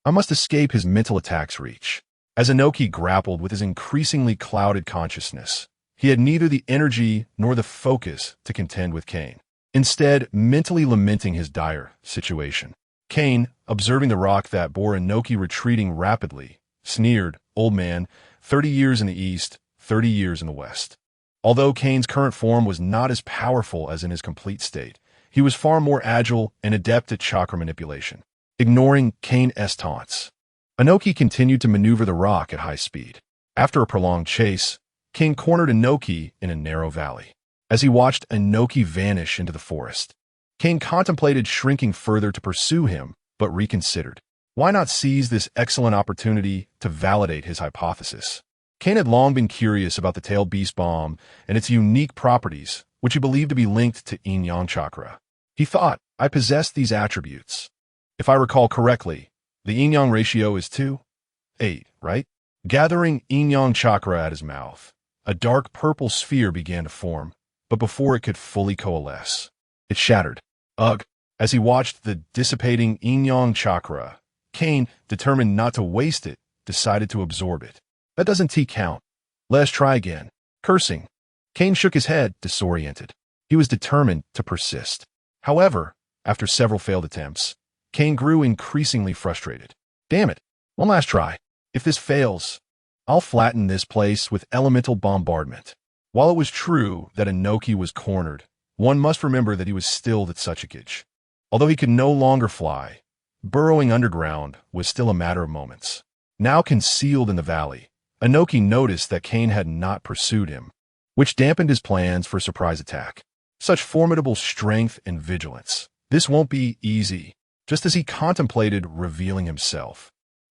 [SPEAKER 1] I must escape his mental attack's reach. As Inoki grappled with his increasingly clouded consciousness, he had neither the energy nor the focus to contend with Kane, instead mentally lamenting his dire situation. Kane, observing the rock that bore Inoki retreating rapidly, sneered, "Old man, 30 years in the east, 30 years in the west." Although Kane's current form was not as powerful as in his complete state, he was far more agile and adept at chakra manipulation. Ignoring Kane's taunts, Inoki continued to maneuver the rock at high speed. After a prolonged chase, Kane cornered Inoki in a narrow valley. As he watched Inoki vanish into the forest, Kane contemplated shrinking further to pursue him, but reconsidered. Why not seize this excellent opportunity to validate his hypothesis? Kane had long been curious about the tailed beast bomb and its unique properties, which he believed to be linked to yin-yang chakra. He thought, I possess these attributes. If I recall correctly, the yin-yang ratio is 2:8, right? Gathering yin-yang chakra at his mouth, a dark purple sphere began to form, but before it could fully coalesce, it shattered. Ugh! As he watched the dissipating yin-yang chakra, Kane, determined not to waste it, decided to absorb it. That doesn't count. Let's try again. Cursing. Kane shook his head, disoriented. He was determined to persist. However, after several failed attempts, Kane grew increasingly frustrated. Damn it. One last try. If this fails, I'll flatten this place with elemental bombardment. While it was true that Inoki was cornered, one must remember that he was still the Tsuchikage. Although he could no longer fly, burrowing underground was still a matter of moments. Now concealed in the valley, Inoki noticed that Kane had not pursued him, which dampened his plans for a surprise attack. Such formidable strength and vigilance. This won't be easy. Just as he contemplated revealing himself,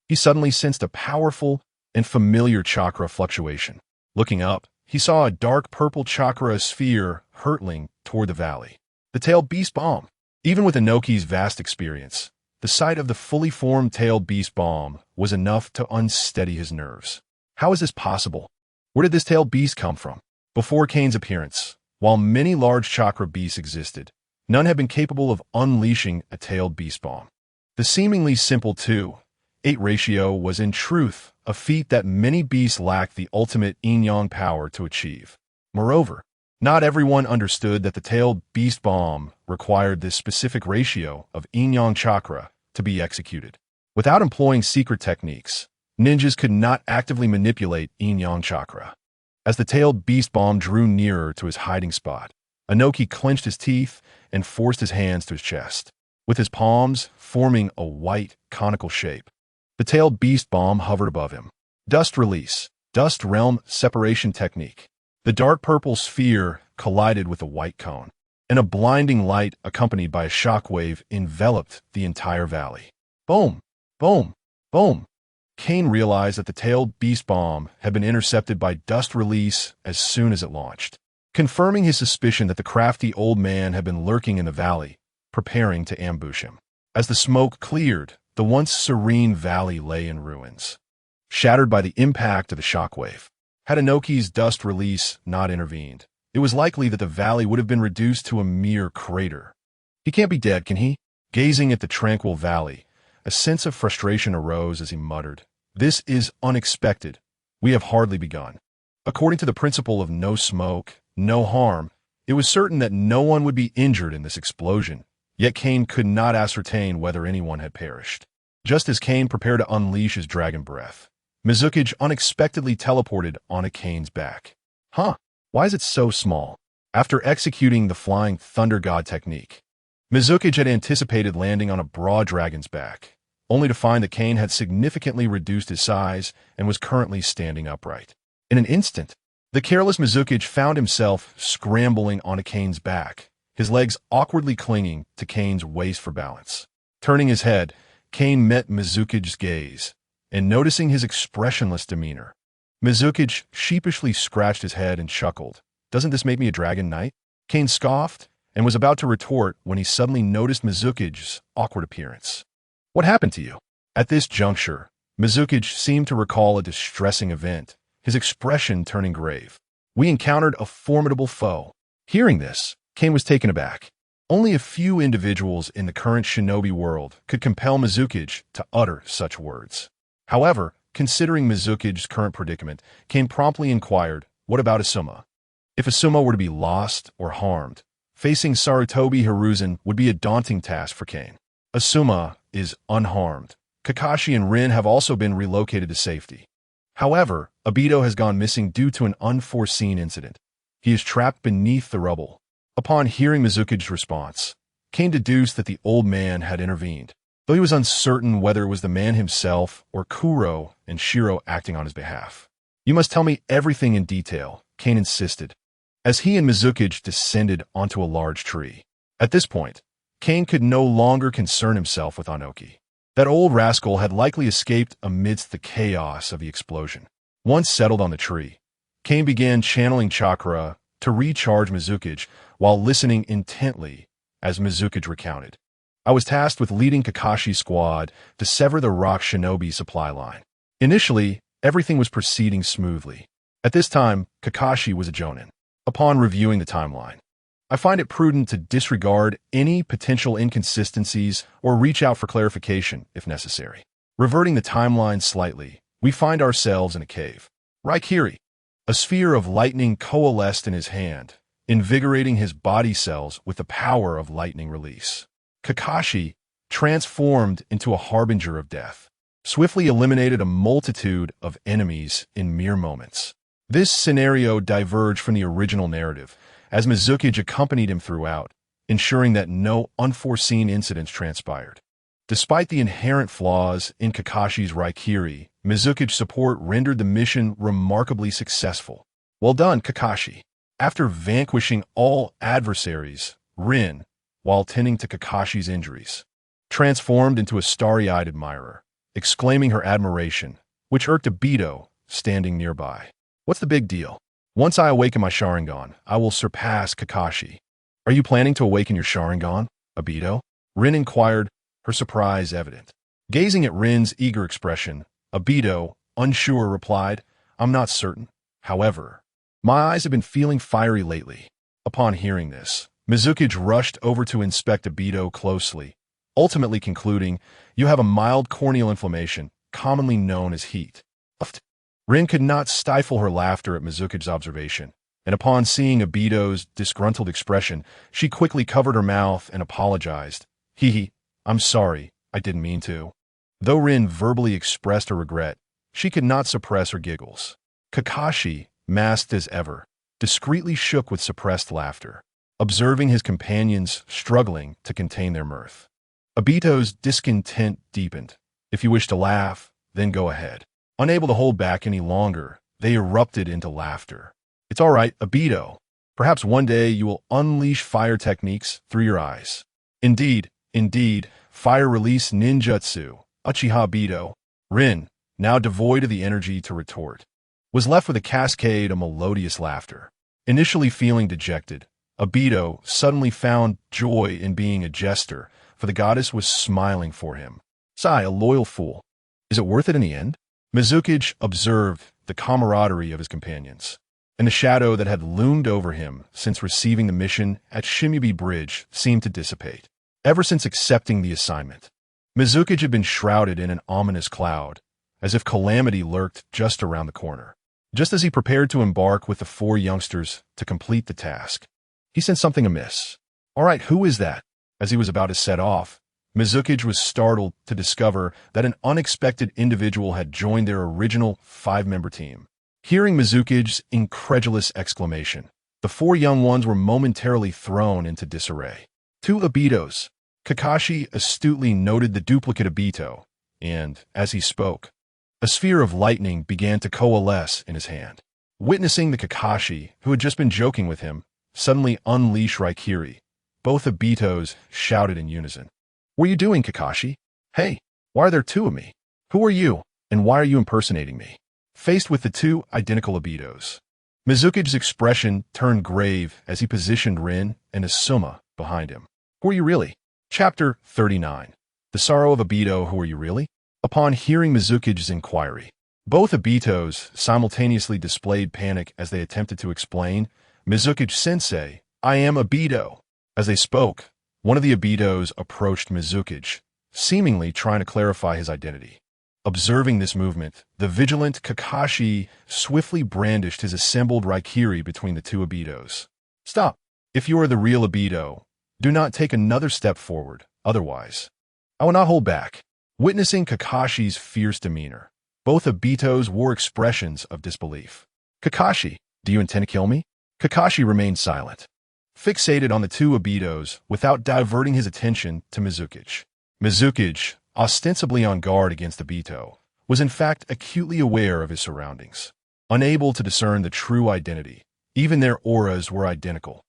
[SPEAKER 1] he suddenly sensed a powerful and familiar chakra fluctuation. Looking up, he saw a dark purple chakra sphere hurtling toward the valley. The tailed beast bomb. Even with Inoki's vast experience, the sight of the fully formed tailed beast bomb was enough to unsteady his nerves. How is this possible? Where did this tailed beast come from? Before Kane's appearance, while many large chakra beasts existed, none had been capable of unleashing a tailed beast bomb. The seemingly simple 2:8 ratio was in truth a feat that many beasts lacked the ultimate yin-yang power to achieve. Moreover, not everyone understood that the tailed beast bomb required this specific ratio of yin-yang chakra to be executed. Without employing secret techniques, ninjas could not actively manipulate yin-yang chakra. As the tailed beast bomb drew nearer to his hiding spot, Inoki clenched his teeth and forced his hands to his chest, with his palms forming a white, conical shape. The tailed beast bomb hovered above him. Dust release, dust realm separation technique. The dark purple sphere collided with the white cone, and a blinding light accompanied by a shockwave enveloped the entire valley. Boom! Boom! Boom! Kane realized that the tailed beast bomb had been intercepted by dust release as soon as it launched, confirming his suspicion that the crafty old man had been lurking in the valley, preparing to ambush him. As the smoke cleared, the once serene valley lay in ruins, shattered by the impact of the shockwave. Had Inoki's dust release not intervened, it was likely that the valley would have been reduced to a mere crater. He can't be dead, can he? Gazing at the tranquil valley, a sense of frustration arose as he muttered, "This is unexpected. We have hardly begun." According to the principle of no smoke, no harm, it was certain that no one would be injured in this explosion, yet Kane could not ascertain whether anyone had perished. Just as Kane prepared to unleash his dragon breath, Mizukage unexpectedly teleported onto Kane's back. Huh, why is it so small? After executing the flying thunder god technique, Mizukage had anticipated landing on a broad dragon's back, only to find that Kane had significantly reduced his size and was currently standing upright. In an instant, the careless Mizukage found himself scrambling onto Kane's back, his legs awkwardly clinging to Kane's waist for balance. Turning his head, Kane met Mizukage's gaze, and noticing his expressionless demeanor, Mizukage sheepishly scratched his head and chuckled. "Doesn't this make me a dragon knight?" Kane scoffed and was about to retort when he suddenly noticed Mizukage's awkward appearance. "What happened to you?" At this juncture, Mizukage seemed to recall a distressing event, his expression turning grave. "We encountered a formidable foe." Hearing this, Kane was taken aback. Only a few individuals in the current shinobi world could compel Mizukage to utter such words. However, considering Mizukage's current predicament, Kane promptly inquired, "What about Asuma?" If Asuma were to be lost or harmed, facing Sarutobi Hiruzen would be a daunting task for Kane. Asuma is unharmed. Kakashi and Rin have also been relocated to safety. However, Obito has gone missing due to an unforeseen incident. He is trapped beneath the rubble. Upon hearing Mizukage's response, Kane deduced that the old man had intervened, though he was uncertain whether it was the man himself or Kuro and Shiro acting on his behalf. "You must tell me everything in detail," Kane insisted, as he and Mizukage descended onto a large tree. At this point, Kane could no longer concern himself with Inoki. That old rascal had likely escaped amidst the chaos of the explosion. Once settled on the tree, Kane began channeling chakra to recharge Mizuki's while listening intently as Mizuki recounted. I was tasked with leading Kakashi's squad to sever the rock shinobi supply line. Initially, everything was proceeding smoothly. At this time, Kakashi was a jonin. Upon reviewing the timeline, I find it prudent to disregard any potential inconsistencies or reach out for clarification if necessary. Reverting the timeline slightly, we find ourselves in a cave. Raikiri, a sphere of lightning coalesced in his hand, invigorating his body cells with the power of lightning release. Kakashi, transformed into a harbinger of death, swiftly eliminated a multitude of enemies in mere moments. This scenario diverged from the original narrative, as Mizuki accompanied him throughout, ensuring that no unforeseen incidents transpired. Despite the inherent flaws in Kakashi's Raikiri, Mizuki's support rendered the mission remarkably successful. Well done, Kakashi. After vanquishing all adversaries, Rin, while tending to Kakashi's injuries, transformed into a starry-eyed admirer, exclaiming her admiration, which irked Obito, standing nearby. What's the big deal? Once I awaken my Sharingan, I will surpass Kakashi. Are you planning to awaken your Sharingan, Obito? Rin inquired, her surprise evident. Gazing at Rin's eager expression, Obito, unsure, replied, I'm not certain. However, my eyes have been feeling fiery lately. Upon hearing this, Mizuki rushed over to inspect Obito closely, ultimately concluding, you have a mild corneal inflammation, commonly known as heat. Rin could not stifle her laughter at Mizuki's observation, and upon seeing Obito's disgruntled expression, she quickly covered her mouth and apologized. I'm sorry, I didn't mean to. Though Rin verbally expressed her regret, she could not suppress her giggles. Kakashi, masked as ever, discreetly shook with suppressed laughter, observing his companions struggling to contain their mirth. Obito's discontent deepened. If you wish to laugh, then go ahead. Unable to hold back any longer, they erupted into laughter. It's all right, Obito. Perhaps one day you will unleash fire techniques through your eyes. Indeed, fire release ninjutsu, Uchiha Obito. Rin, now devoid of the energy to retort, was left with a cascade of melodious laughter. Initially feeling dejected, Obito suddenly found joy in being a jester, for the goddess was smiling for him. Sigh, a loyal fool. Is it worth it in the end? Mizuki observed the camaraderie of his companions, and the shadow that had loomed over him since receiving the mission at Shimibi Bridge seemed to dissipate. Ever since accepting the assignment, Mizuki had been shrouded in an ominous cloud, as if calamity lurked just around the corner. Just as he prepared to embark with the four youngsters to complete the task, he sensed something amiss. All right, who is that? As he was about to set off, Mizuki was startled to discover that an unexpected individual had joined their original 5-member team. Hearing Mizuki's incredulous exclamation, the four young ones were momentarily thrown into disarray. 2 Obitos. Kakashi astutely noted the duplicate Obito, and, as he spoke, a sphere of lightning began to coalesce in his hand. Witnessing the Kakashi, who had just been joking with him, suddenly unleash Raikiri, both Obitos shouted in unison. What are you doing, Kakashi? Hey, why are there 2 of me? Who are you, and why are you impersonating me? Faced with the 2 identical Obitos, Mizuki's expression turned grave as he positioned Rin and Asuma behind him. Who are you really? Chapter 39. The Sorrow of Obito, Who are you really? Upon hearing Mizuki's inquiry, both Obitos simultaneously displayed panic as they attempted to explain, Mizuki-sensei, I am Obito. As they spoke, one of the Obitos approached Mizuki, seemingly trying to clarify his identity. Observing this movement, the vigilant Kakashi swiftly brandished his assembled Raikiri between the 2 Obitos. Stop! If you are the real Obito, do not take another step forward, otherwise I will not hold back. Witnessing Kakashi's fierce demeanor, both Obitos wore expressions of disbelief. Kakashi, do you intend to kill me? Kakashi remained silent, fixated on the 2 Obitos without diverting his attention to Mizuki. Mizuki, ostensibly on guard against Obito, was in fact acutely aware of his surroundings. Unable to discern the true identity, even their auras were identical.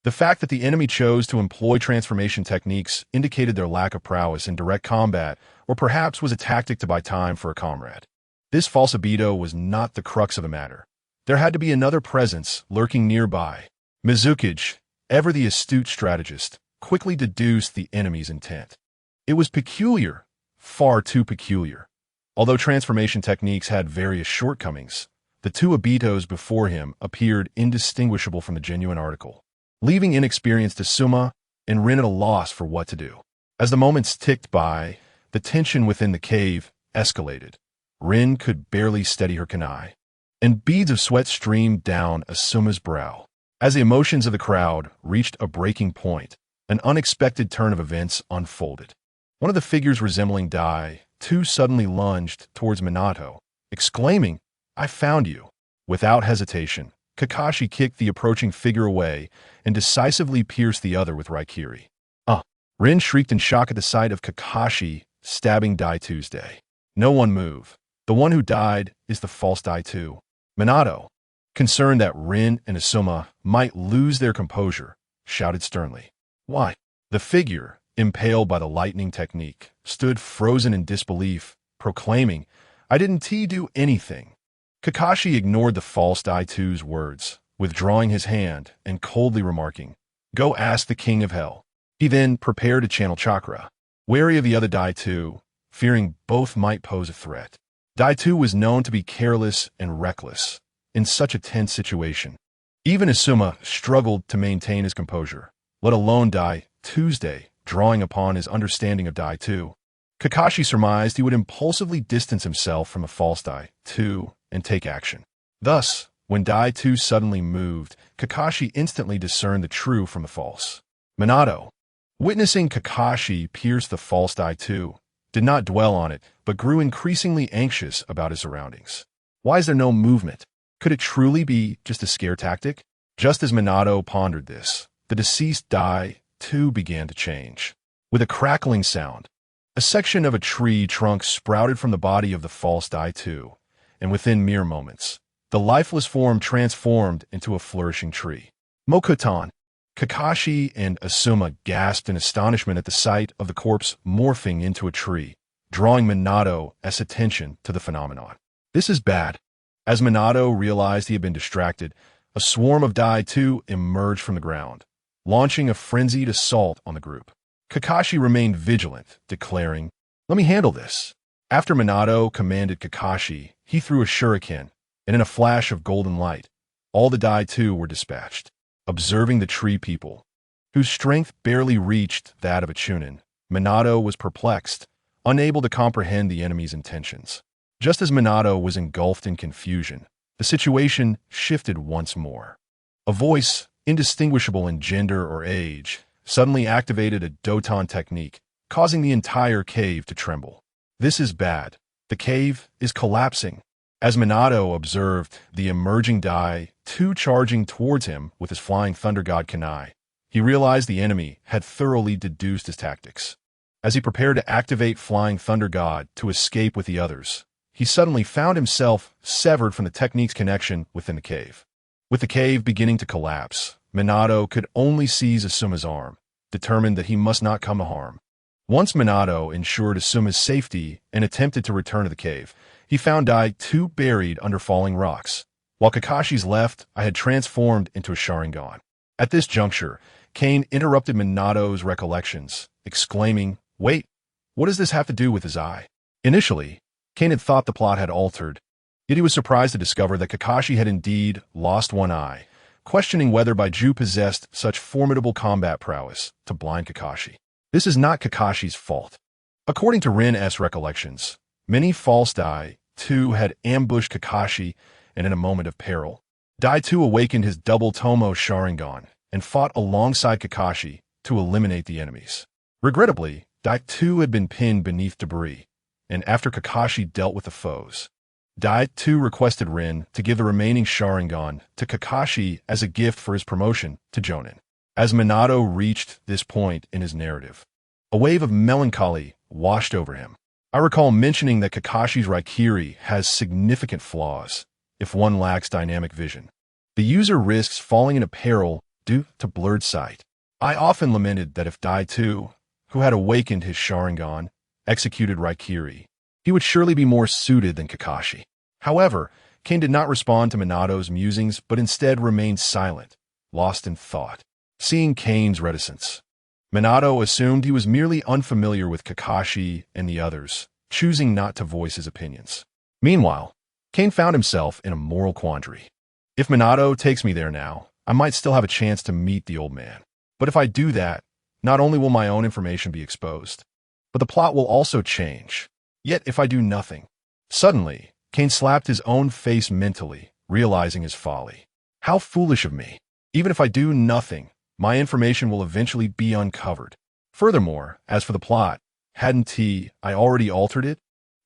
[SPEAKER 1] The fact that the enemy chose to employ transformation techniques indicated their lack of prowess in direct combat, or perhaps was a tactic to buy time for a comrade. This false libido was not the crux of the matter. There had to be another presence lurking nearby. Mizuki's, ever the astute strategist, quickly deduced the enemy's intent. It was peculiar, far too peculiar. Although transformation techniques had various shortcomings, the two Abitos before him appeared indistinguishable from the genuine article, leaving inexperienced Asuma and Rin at a loss for what to do. As the moments ticked by, the tension within the cave escalated. Rin could barely steady her kunai, and beads of sweat streamed down Asuma's brow. As the emotions of the crowd reached a breaking point, an unexpected turn of events unfolded. One of the figures resembling Dai, too, suddenly lunged towards Minato, exclaiming, "I found you." Without hesitation, Kakashi kicked the approaching figure away and decisively pierced the other with Raikiri. Rin shrieked in shock at the sight of Kakashi stabbing Dai Tuesday. No one move. The one who died is the false Dai too. Minato, concerned that Rin and Asuma might lose their composure, shouted sternly, "Why?" The figure, impaled by the lightning technique, stood frozen in disbelief, proclaiming, "I didn't do anything." Kakashi ignored the false Dai-Tu's words, withdrawing his hand and coldly remarking, "Go ask the King of Hell." He then prepared to channel chakra, wary of the other Dai-Tu, fearing both might pose a threat. Dai-Tu was known to be careless and reckless in such a tense situation. Even Asuma struggled to maintain his composure, let alone Dai Tuesday, drawing upon his understanding of Dai-Tu. Kakashi surmised he would impulsively distance himself from the false Dai-Tu and take action. Thus, when Dai-Tu suddenly moved, Kakashi instantly discerned the true from the false. Minato, witnessing Kakashi pierce the false Dai-Tu, did not dwell on it, but grew increasingly anxious about his surroundings. Why is there no movement? Could it truly be just a scare tactic? Just as Minato pondered this, the deceased Dai-Tu began to change. With a crackling sound, a section of a tree trunk sprouted from the body of the false Dai-Tu, and within mere moments, the lifeless form transformed into a flourishing tree. Mokutan, Kakashi and Asuma gasped in astonishment at the sight of the corpse morphing into a tree, drawing Minato's attention to the phenomenon. This is bad. As Minato realized he had been distracted, a swarm of Dai-Tu emerged from the ground, launching a frenzied assault on the group. Kakashi remained vigilant, declaring, "Let me handle this." After Minato commanded Kakashi, he threw a shuriken, and in a flash of golden light, all the Dai-Tu were dispatched. Observing the tree people, whose strength barely reached that of a Chunin, Minato was perplexed, unable to comprehend the enemy's intentions. Just as Minato was engulfed in confusion, the situation shifted once more. A voice, indistinguishable in gender or age, suddenly activated a Doton technique, causing the entire cave to tremble. "This is bad. The cave is collapsing." As Minato observed the emerging Dai-Tu charging towards him with his flying thunder god kunai, he realized the enemy had thoroughly deduced his tactics. As he prepared to activate flying thunder god to escape with the others, he suddenly found himself severed from the technique's connection within the cave. With the cave beginning to collapse, Minato could only seize Asuma's arm, determined that he must not come to harm. Once Minato ensured Asuma's safety and attempted to return to the cave, he found Dai-Tu buried under falling rocks, while Kakashi's left eye had transformed into a Sharingan. At this juncture, Kane interrupted Minato's recollections, exclaiming, "Wait, what does this have to do with his eye?" Initially, Kane had thought the plot had altered, yet he was surprised to discover that Kakashi had indeed lost one eye, questioning whether Baiju possessed such formidable combat prowess to blind Kakashi. This is not Kakashi's fault. According to Rin's recollections, many false Dai-Tu had ambushed Kakashi, and in a moment of peril, Dai-Tu awakened his double Tomo Sharingan and fought alongside Kakashi to eliminate the enemies. Regrettably, Dai-Tu had been pinned beneath debris, and after Kakashi dealt with the foes, Dai-Tu requested Rin to give the remaining Sharingan to Kakashi as a gift for his promotion to Jonin. As Minato reached this point in his narrative, a wave of melancholy washed over him. I recall mentioning that Kakashi's Raikiri has significant flaws if one lacks dynamic vision. The user risks falling into peril due to blurred sight. I often lamented that if Dai too, who had awakened his Sharingan, executed Raikiri, he would surely be more suited than Kakashi. However, Kane did not respond to Minato's musings, but instead remained silent, lost in thought. Seeing Kane's reticence, Minato assumed he was merely unfamiliar with Kakashi and the others, choosing not to voice his opinions. Meanwhile, Kane found himself in a moral quandary. If Minato takes me there now, I might still have a chance to meet the old man. But if I do that, not only will my own information be exposed, but the plot will also change. Yet if I do nothing, suddenly, Kane slapped his own face mentally, realizing his folly. How foolish of me. Even if I do nothing, my information will eventually be uncovered. Furthermore, as for the plot, hadn't I already altered it?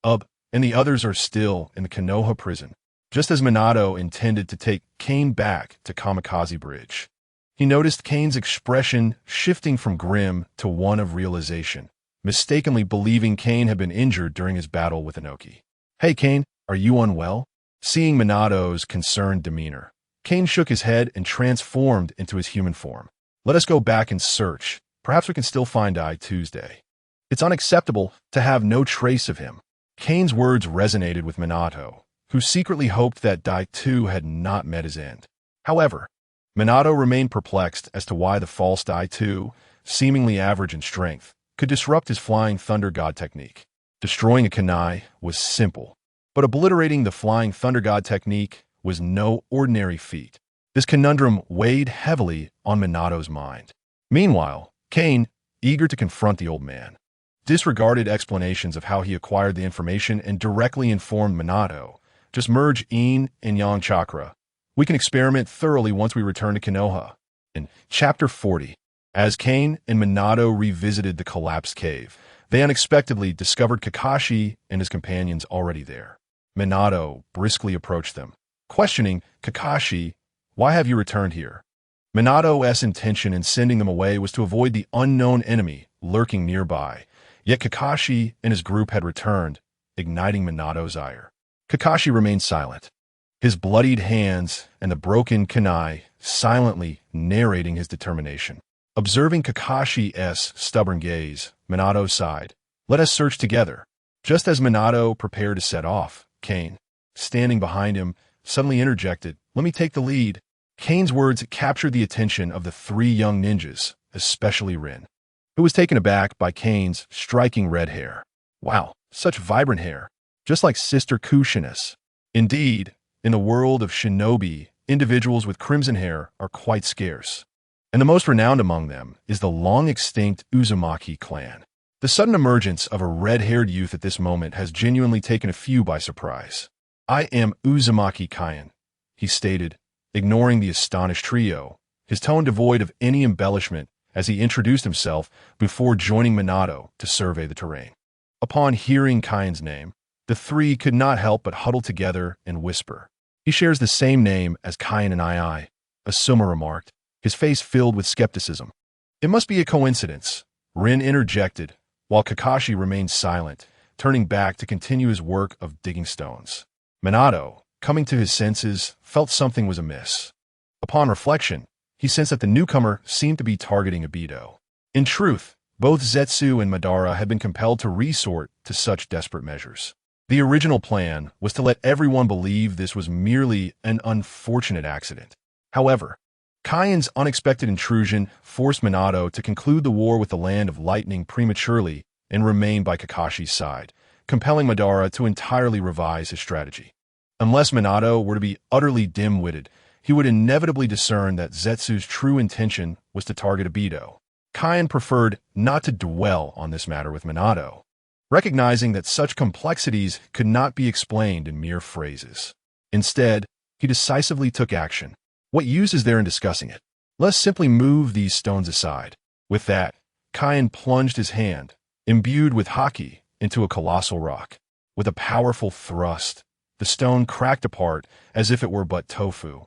[SPEAKER 1] And the others are still in the Konoha prison, just as Minato intended to take Kane back to Kamikaze Bridge. He noticed Kane's expression shifting from grim to one of realization, mistakenly believing Kane had been injured during his battle with Inoki. "Hey Kane, are you unwell?" Seeing Minato's concerned demeanor, Kane shook his head and transformed into his human form. "Let us go back and search. Perhaps we can still find Dai Tuesday. It's unacceptable to have no trace of him." Kane's words resonated with Minato, who secretly hoped that Dai too had not met his end. However, Minato remained perplexed as to why the false Dai too, seemingly average in strength, could disrupt his Flying Thunder God technique. Destroying a kunai was simple, but obliterating the Flying Thunder God technique was no ordinary feat. This conundrum weighed heavily on Minato's mind. Meanwhile, Kane, eager to confront the old man, disregarded explanations of how he acquired the information and directly informed Minato, "Just merge Yin and Yang chakra. We can experiment thoroughly once we return to Konoha." In Chapter 40, as Kane and Minato revisited the collapsed cave, they unexpectedly discovered Kakashi and his companions already there. Minato briskly approached them, questioning, "Kakashi, why have you returned here?" Minato's intention in sending them away was to avoid the unknown enemy lurking nearby, yet Kakashi and his group had returned, igniting Minato's ire. Kakashi remained silent, his bloodied hands and the broken kunai silently narrating his determination. Observing Kakashi's stubborn gaze, Minato sighed. "Let us search together." Just as Minato prepared to set off, Kane, standing behind him, suddenly interjected, "Let me take the lead." Kane's words captured the attention of the three young ninjas, especially Rin, who was taken aback by Kane's striking red hair. Wow, such vibrant hair, just like Sister Kushina's. Indeed, in the world of shinobi, individuals with crimson hair are quite scarce, and the most renowned among them is the long-extinct Uzumaki clan. The sudden emergence of a red-haired youth at this moment has genuinely taken a few by surprise. "I am Uzumaki Kaien," he stated, ignoring the astonished trio, his tone devoid of any embellishment as he introduced himself before joining Minato to survey the terrain. Upon hearing Kaien's name, the three could not help but huddle together and whisper. "He shares the same name as Kaien and I," Asuma remarked, his face filled with skepticism. "It must be a coincidence," Rin interjected, while Kakashi remained silent, turning back to continue his work of digging stones. Minato, coming to his senses, felt something was amiss. Upon reflection, he sensed that the newcomer seemed to be targeting Obito. In truth, both Zetsu and Madara had been compelled to resort to such desperate measures. The original plan was to let everyone believe this was merely an unfortunate accident. However, Kaien's unexpected intrusion forced Minato to conclude the war with the Land of Lightning prematurely and remain by Kakashi's side, compelling Madara to entirely revise his strategy. Unless Minato were to be utterly dim-witted, he would inevitably discern that Zetsu's true intention was to target Obito. Kaien preferred not to dwell on this matter with Minato, recognizing that such complexities could not be explained in mere phrases. Instead, he decisively took action. What use is there in discussing it? Let's simply move these stones aside. With that, Kaien plunged his hand, imbued with haki, into a colossal rock. With a powerful thrust, the stone cracked apart as if it were but tofu,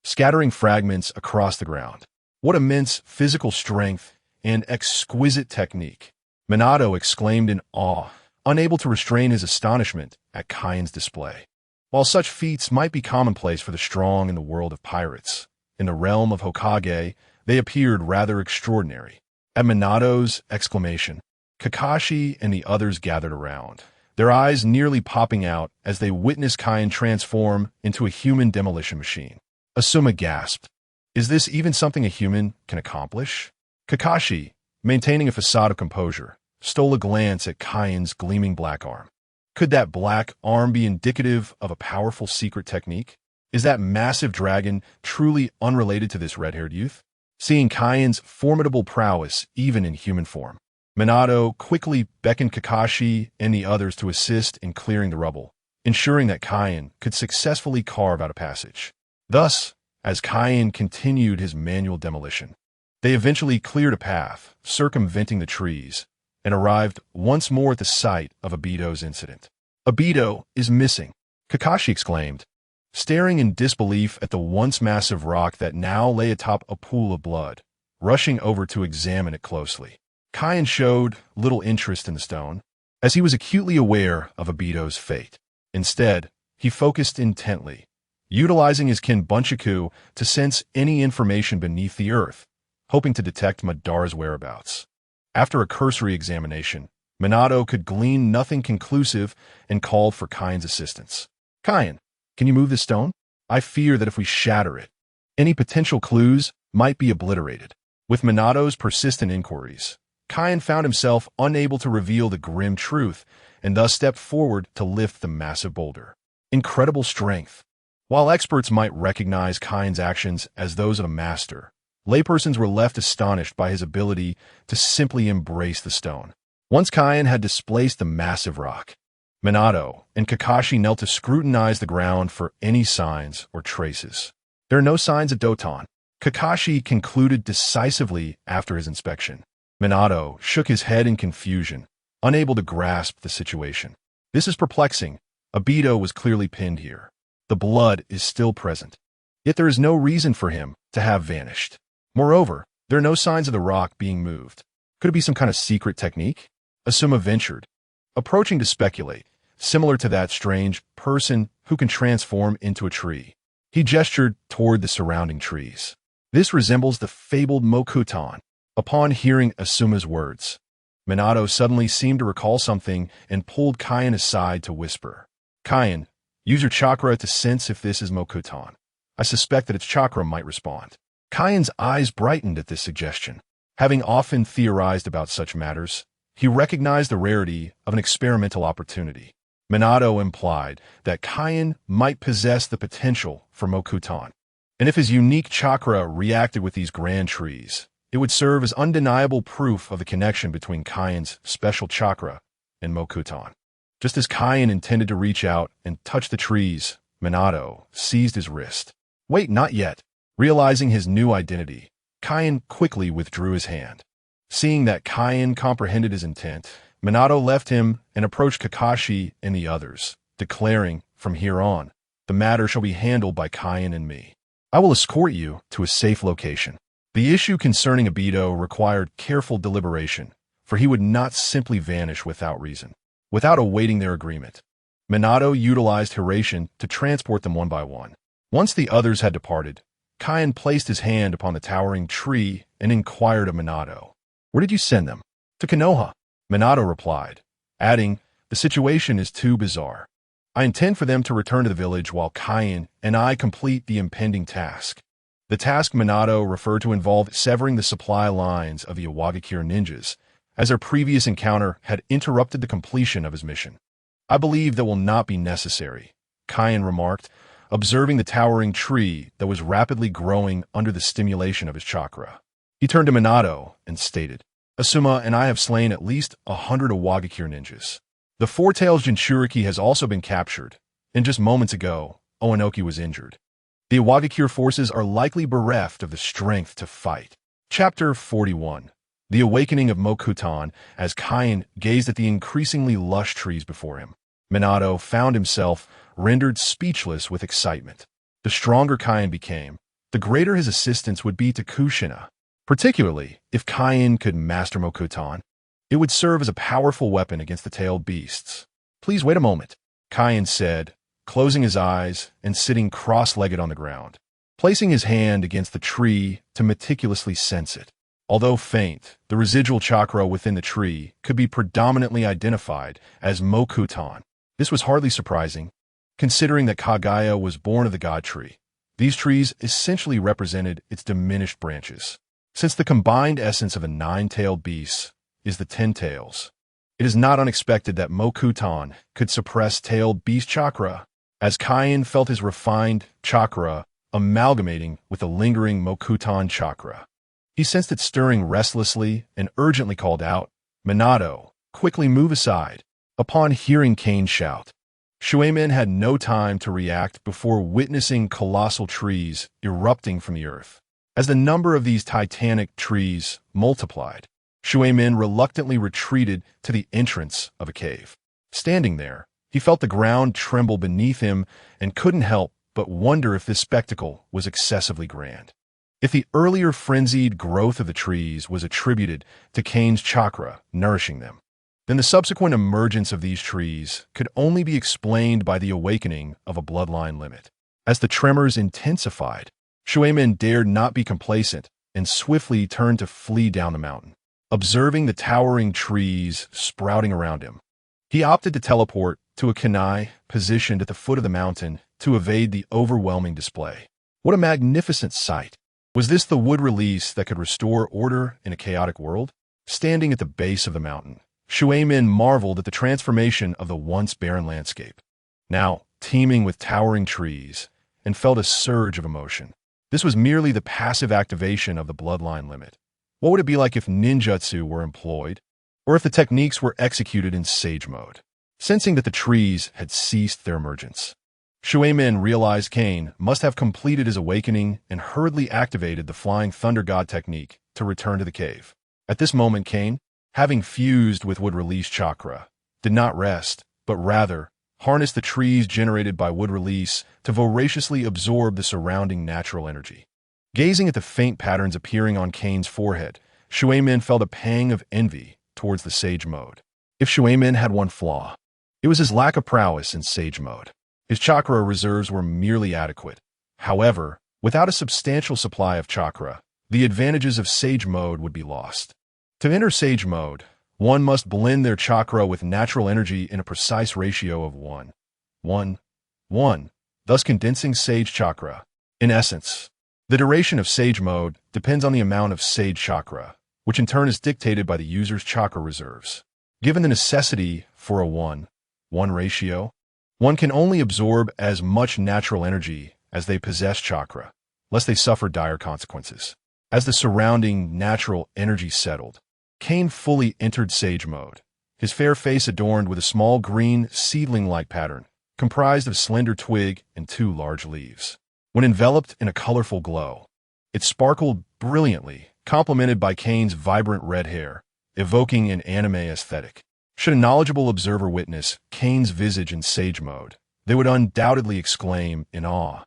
[SPEAKER 1] scattering fragments across the ground. What immense physical strength and exquisite technique! Minato exclaimed in awe, unable to restrain his astonishment at Kaien's display. While such feats might be commonplace for the strong in the world of pirates, in the realm of Hokage, They appeared rather extraordinary. At Minato's exclamation, Kakashi and the others gathered around, their eyes nearly popping out as they witnessed Kain transform into a human demolition machine. Asuma gasped. Is this even something a human can accomplish? Kakashi, maintaining a facade of composure, stole a glance at Kain's gleaming black arm. Could that black arm be indicative of a powerful secret technique? Is that massive dragon truly unrelated to this red-haired youth? Seeing Kain's formidable prowess even in human form, Minato quickly beckoned Kakashi and the others to assist in clearing the rubble, ensuring that Kain could successfully carve out a passage. Thus, as Kain continued his manual demolition, they eventually cleared a path, circumventing the trees, and arrived once more at the site of Obito's incident. Obito is missing, Kakashi exclaimed, staring in disbelief at the once massive rock that now lay atop a pool of blood, rushing over to examine it closely. Kain showed little interest in the stone, as he was acutely aware of Obito's fate. Instead, he focused intently, utilizing his kin Bunchaku to sense any information beneath the earth, hoping to detect Madara's whereabouts. After a cursory examination, Minato could glean nothing conclusive and called for Kain's assistance. Kain, can you move the stone? I fear that if we shatter it, any potential clues might be obliterated. With Minato's persistent inquiries, Kain found himself unable to reveal the grim truth and thus stepped forward to lift the massive boulder. Incredible strength. While experts might recognize Kain's actions as those of a master, laypersons were left astonished by his ability to simply embrace the stone. Once Kain had displaced the massive rock, Minato and Kakashi knelt to scrutinize the ground for any signs or traces. There are no signs of Doton, Kakashi concluded decisively after his inspection. Minato shook his head in confusion, unable to grasp the situation. This is perplexing. Obito was clearly pinned here. The blood is still present, yet there is no reason for him to have vanished. Moreover, there are no signs of the rock being moved. Could it be some kind of secret technique? Asuma ventured, approaching to speculate, similar to that strange person who can transform into a tree. He gestured toward the surrounding trees. This resembles the fabled Mokuton. Upon hearing Asuma's words, Minato suddenly seemed to recall something and pulled Kain aside to whisper. Kain, use your chakra to sense if this is Mokuton. I suspect that its chakra might respond. Kain's eyes brightened at this suggestion. Having often theorized about such matters, he recognized the rarity of an experimental opportunity. Minato implied that Kain might possess the potential for Mokuton, and if his unique chakra reacted with these grand trees, it would serve as undeniable proof of the connection between Kain's special chakra and Mokuton. Just as Kain intended to reach out and touch the trees, Minato seized his wrist. Wait, not yet. Realizing his new identity, Kain quickly withdrew his hand. Seeing that Kain comprehended his intent, Minato left him and approached Kakashi and the others, declaring, from here on, the matter shall be handled by Kain and me. I will escort you to a safe location. The issue concerning Obito required careful deliberation, for he would not simply vanish without reason. Without awaiting their agreement, Minato utilized Hiraishin to transport them one by one. Once the others had departed, Kain placed his hand upon the towering tree and inquired of Minato, "Where did you send them?" "To Konoha," Minato replied, adding, "The situation is too bizarre. I intend for them to return to the village while Kain and I complete the impending task." The task Minato referred to involved severing the supply lines of the Iwagakure ninjas, as their previous encounter had interrupted the completion of his mission. "I believe that will not be necessary," Kain remarked, observing the towering tree that was rapidly growing under the stimulation of his chakra. He turned to Minato and stated, "Asuma and I have slain at least 100 Iwagakure ninjas. The Four-Tails Jinchuriki has also been captured, and just moments ago, Oanoki was injured. The Iwagakure forces are likely bereft of the strength to fight." Chapter 41. The Awakening of Mokuton. As Kain gazed at the increasingly lush trees before him, Minato found himself rendered speechless with excitement. The stronger Kain became, the greater his assistance would be to Kushina. Particularly, if Kain could master Mokuton, it would serve as a powerful weapon against the tailed beasts. "Please wait a moment," Kain said, closing his eyes and sitting cross-legged on the ground. placing his hand against the tree to meticulously sense it. Although faint, the residual chakra within the tree could be predominantly identified as Mokutan. This was hardly surprising, considering that Kagaya was born of the god tree. These trees essentially represented its diminished branches. Since the combined essence of a nine-tailed beast is the 10 tails, it is not unexpected that Mokutan could suppress tailed beast chakra, as Kane felt his refined chakra amalgamating with the lingering Mokutan chakra. He sensed it stirring restlessly and urgently called out, "Minato, quickly move aside." Upon hearing Kane shout, Shuemin had no time to react before witnessing colossal trees erupting from the earth. As the number of these titanic trees multiplied, Shuemin reluctantly retreated to the entrance of a cave. Standing there, he felt the ground tremble beneath him and couldn't help but wonder if this spectacle was excessively grand. If the earlier frenzied growth of the trees was attributed to Kane's chakra nourishing them, then the subsequent emergence of these trees could only be explained by the awakening of a bloodline limit. As the tremors intensified, Shuemin dared not be complacent and swiftly turned to flee down the mountain. Observing the towering trees sprouting around him, he opted to teleport to a kunai positioned at the foot of the mountain to evade the overwhelming display. What a magnificent sight! Was this the wood release that could restore order in a chaotic world? Standing at the base of the mountain, Shuemin marveled at the transformation of the once barren landscape, now teeming with towering trees, and felt a surge of emotion. This was merely the passive activation of the bloodline limit. What would it be like if ninjutsu were employed, or if the techniques were executed in sage mode? Sensing that the trees had ceased their emergence, Shuemin realized Kane must have completed his awakening and hurriedly activated the Flying Thunder God technique to return to the cave. At this moment, Kane, having fused with wood release chakra, did not rest, but rather harnessed the trees generated by wood release to voraciously absorb the surrounding natural energy. Gazing at the faint patterns appearing on Kane's forehead, Shuemin felt a pang of envy towards the sage mode. If Shuemin had one flaw, it was his lack of prowess in sage mode. His chakra reserves were merely adequate. However, without a substantial supply of chakra, the advantages of sage mode would be lost. To enter sage mode, one must blend their chakra with natural energy in a precise ratio of 1:1:1, thus condensing sage chakra. In essence, the duration of sage mode depends on the amount of sage chakra, which in turn is dictated by the user's chakra reserves. Given the necessity for a 1:1 ratio, one can only absorb as much natural energy as they possess chakra, lest they suffer dire consequences. As the surrounding natural energy settled, Kane fully entered sage mode, his fair face adorned with a small green seedling-like pattern, comprised of a slender twig and 2 large leaves. When enveloped in a colorful glow, it sparkled brilliantly, complemented by Kane's vibrant red hair, evoking an anime aesthetic. Should a knowledgeable observer witness Kane's visage in sage mode, they would undoubtedly exclaim in awe,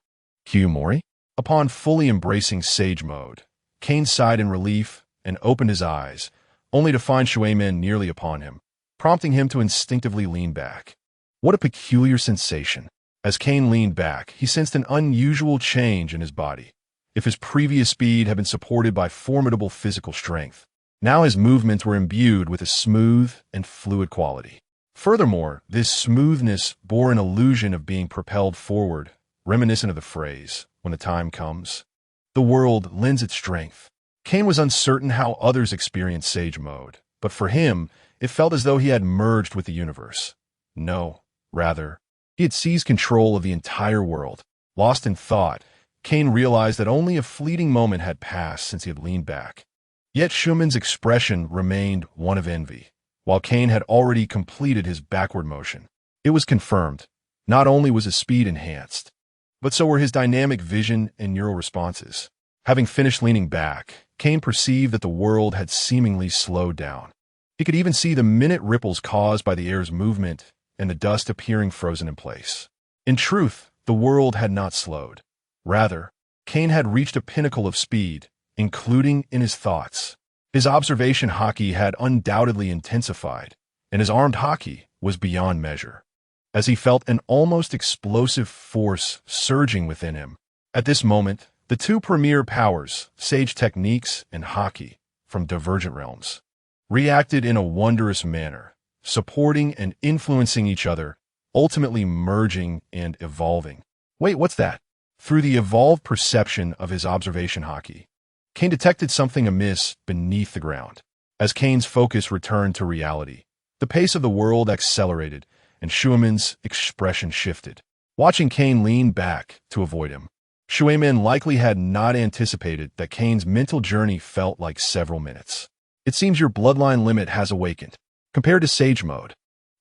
[SPEAKER 1] "Kyumori?" Upon fully embracing sage mode, Kane sighed in relief and opened his eyes, only to find Shuemin nearly upon him, prompting him to instinctively lean back. What a peculiar sensation! As Kane leaned back, he sensed an unusual change in his body. If his previous speed had been supported by formidable physical strength, now his movements were imbued with a smooth and fluid quality. Furthermore, this smoothness bore an illusion of being propelled forward, reminiscent of the phrase, "When the time comes, the world lends its strength." Kane was uncertain how others experienced sage mode, but for him, it felt as though he had merged with the universe. No, rather, he had seized control of the entire world. Lost in thought, Kane realized that only a fleeting moment had passed since he had leaned back. Yet Schumann's expression remained one of envy. While Kane had already completed his backward motion, it was confirmed. Not only was his speed enhanced, but so were his dynamic vision and neural responses. Having finished leaning back, Kane perceived that the world had seemingly slowed down. He could even see the minute ripples caused by the air's movement and the dust appearing frozen in place. In truth, the world had not slowed. Rather, Kane had reached a pinnacle of speed, including in his thoughts. His observation haki had undoubtedly intensified, and his armed haki was beyond measure. As he felt an almost explosive force surging within him, at this moment, The two premier powers, sage techniques and haki, from divergent realms, reacted in a wondrous manner, supporting and influencing each other, ultimately merging and evolving. Wait, what's that? Through the evolved perception of his observation haki, Kane detected something amiss beneath the ground. As Kane's focus returned to reality, the pace of the world accelerated, and Shuimen's expression shifted. Watching Kane lean back to avoid him, Shuimen likely had not anticipated that Kane's mental journey felt like several minutes. It seems your bloodline limit has awakened. Compared to Sage Mode,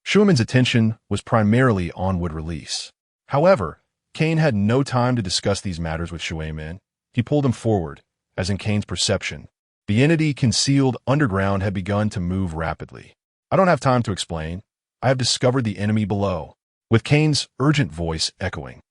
[SPEAKER 1] Shuimen's attention was primarily on wood release. However, Kane had no time to discuss these matters with Shuimen. He pulled him forward, as in Kane's perception, the entity concealed underground had begun to move rapidly. I don't have time to explain. I have discovered the enemy below. With Kane's urgent voice echoing,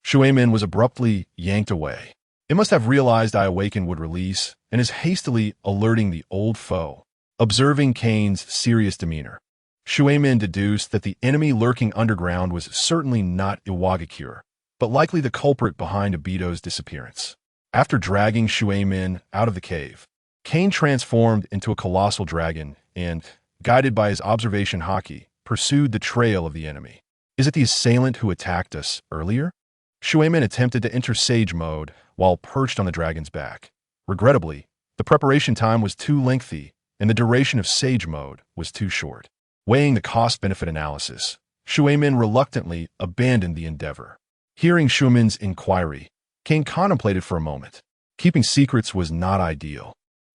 [SPEAKER 1] Shuimen was abruptly yanked away. It must have realized I awakened would release and is hastily alerting the old foe. Observing Kane's serious demeanor, Shuimen deduced that the enemy lurking underground was certainly not Iwagakure, but likely the culprit behind Obito's disappearance. After dragging Shuimen out of the cave, Kane transformed into a colossal dragon and, guided by his observation haki, pursued the trail of the enemy. Is it the assailant who attacked us earlier? Shuimen attempted to enter Sage Mode while perched on the dragon's back. Regrettably, the preparation time was too lengthy and the duration of Sage Mode was too short. Weighing the cost-benefit analysis, Shuimen reluctantly abandoned the endeavor. Hearing Shuimen's inquiry, Kane contemplated for a moment. Keeping secrets was not ideal,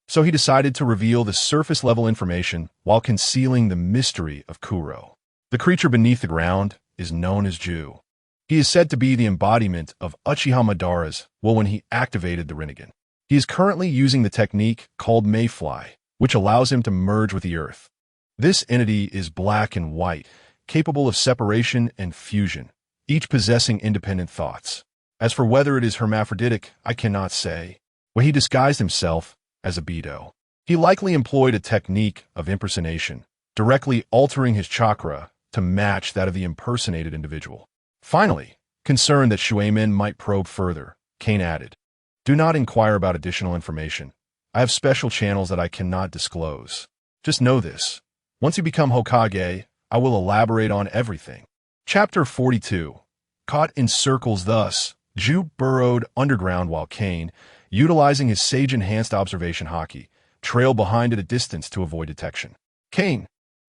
[SPEAKER 1] so he decided to reveal the surface-level information while concealing the mystery of Kuro. The creature beneath the ground is known as Ju. He is said to be the embodiment of Uchiha Madara's will when he activated the Rinnegan. He is currently using the technique called Mayfly, which allows him to merge with the earth. This entity is black and white, capable of separation and fusion, each possessing independent thoughts. As for whether it is hermaphroditic, I cannot say. When he disguised himself as Obito, he likely employed a technique of impersonation, directly altering his chakra to match that of the impersonated individual. Finally, concerned that Shuimen might probe further, Kane added, "Do not inquire about additional information. I have special channels that I cannot disclose. Just know this. Once you become Hokage, I will elaborate on everything." Chapter 42. Caught in circles thus, Ju burrowed underground while Kane, utilizing his sage-enhanced observation haki, trailed behind at a distance to avoid detection. "Kane,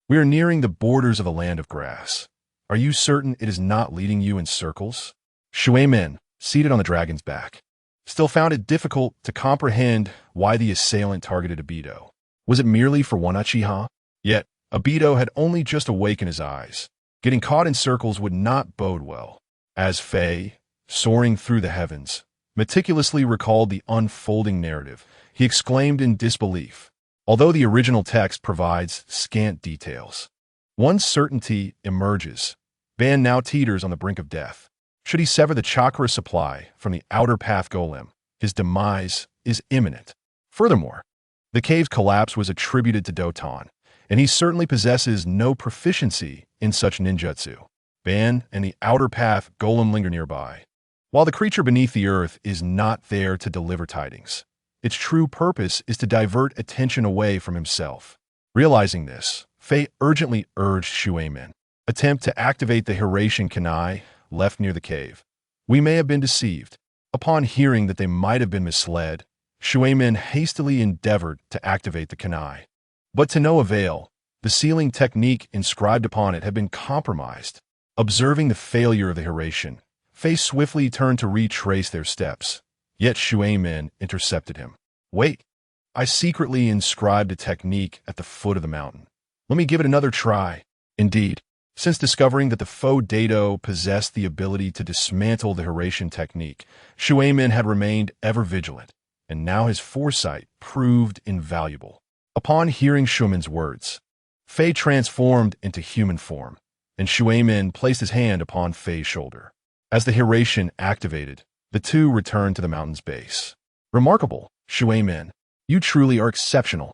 [SPEAKER 1] we are nearing the borders of the land of grass. Are you certain it is not leading you in circles?" Shuimen, seated on the dragon's back, still found it difficult to comprehend why the assailant targeted Obito. Was it merely for one Uchiha? Yet, Obito had only just awakened his eyes. Getting caught in circles would not bode well. As Faye, soaring through the heavens, meticulously recalled the unfolding narrative, he exclaimed in disbelief. Although the original text provides scant details, one certainty emerges. Ban now teeters on the brink of death. Should he sever the chakra supply from the outer path golem, his demise is imminent. Furthermore, the cave's collapse was attributed to Doton, and he certainly possesses no proficiency in such ninjutsu. Ban and the outer path golem linger nearby. While the creature beneath the earth is not there to deliver tidings, its true purpose is to divert attention away from himself. Realizing this, Faye urgently urged Shuimen, "Attempt to activate the Hiratian Kanai left near the cave. We may have been deceived." Upon hearing that they might have been misled, Shuimen hastily endeavored to activate the Kanai. But to no avail. The sealing technique inscribed upon it had been compromised. Observing the failure of the Hiratian, Faye swiftly turned to retrace their steps. Yet Shuimen intercepted him. "Wait, I secretly inscribed a technique at the foot of the mountain. Let me give it another try." Indeed, since discovering that the foe Dado possessed the ability to dismantle the Hiratian technique, Shuimen had remained ever vigilant, and now his foresight proved invaluable. Upon hearing Shuimen's words, Faye transformed into human form, and Shuimen placed his hand upon Faye's shoulder. As the Hiratian activated, the two returned to the mountain's base. "Remarkable, Shuimen. You truly are exceptional."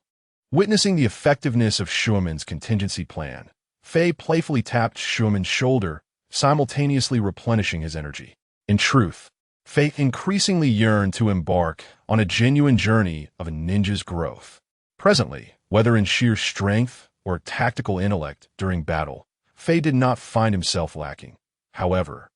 [SPEAKER 1] Witnessing the effectiveness of Shuimen's contingency plan, Faye playfully tapped Shuimen's shoulder, simultaneously replenishing his energy. In truth, Fei increasingly yearned to embark on a genuine journey of a ninja's growth. Presently, whether in sheer strength or tactical intellect during battle, Fei did not find himself lacking. However,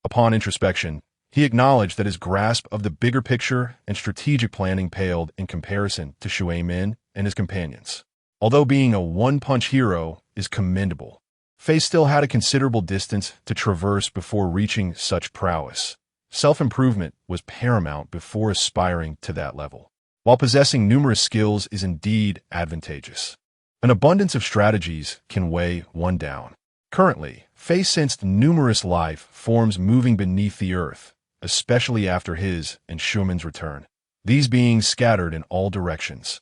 [SPEAKER 1] upon introspection, he acknowledged that his grasp of the bigger picture and strategic planning paled in comparison to Shui Min and his companions. Although being a one-punch hero is commendable, Fei still had a considerable distance to traverse before reaching such prowess. Self-improvement was paramount before aspiring to that level. While possessing numerous skills is indeed advantageous, an abundance of strategies can weigh one down. Currently, Fei sensed numerous life forms moving beneath the earth, especially after his and Schumann's return. These beings scattered in all directions.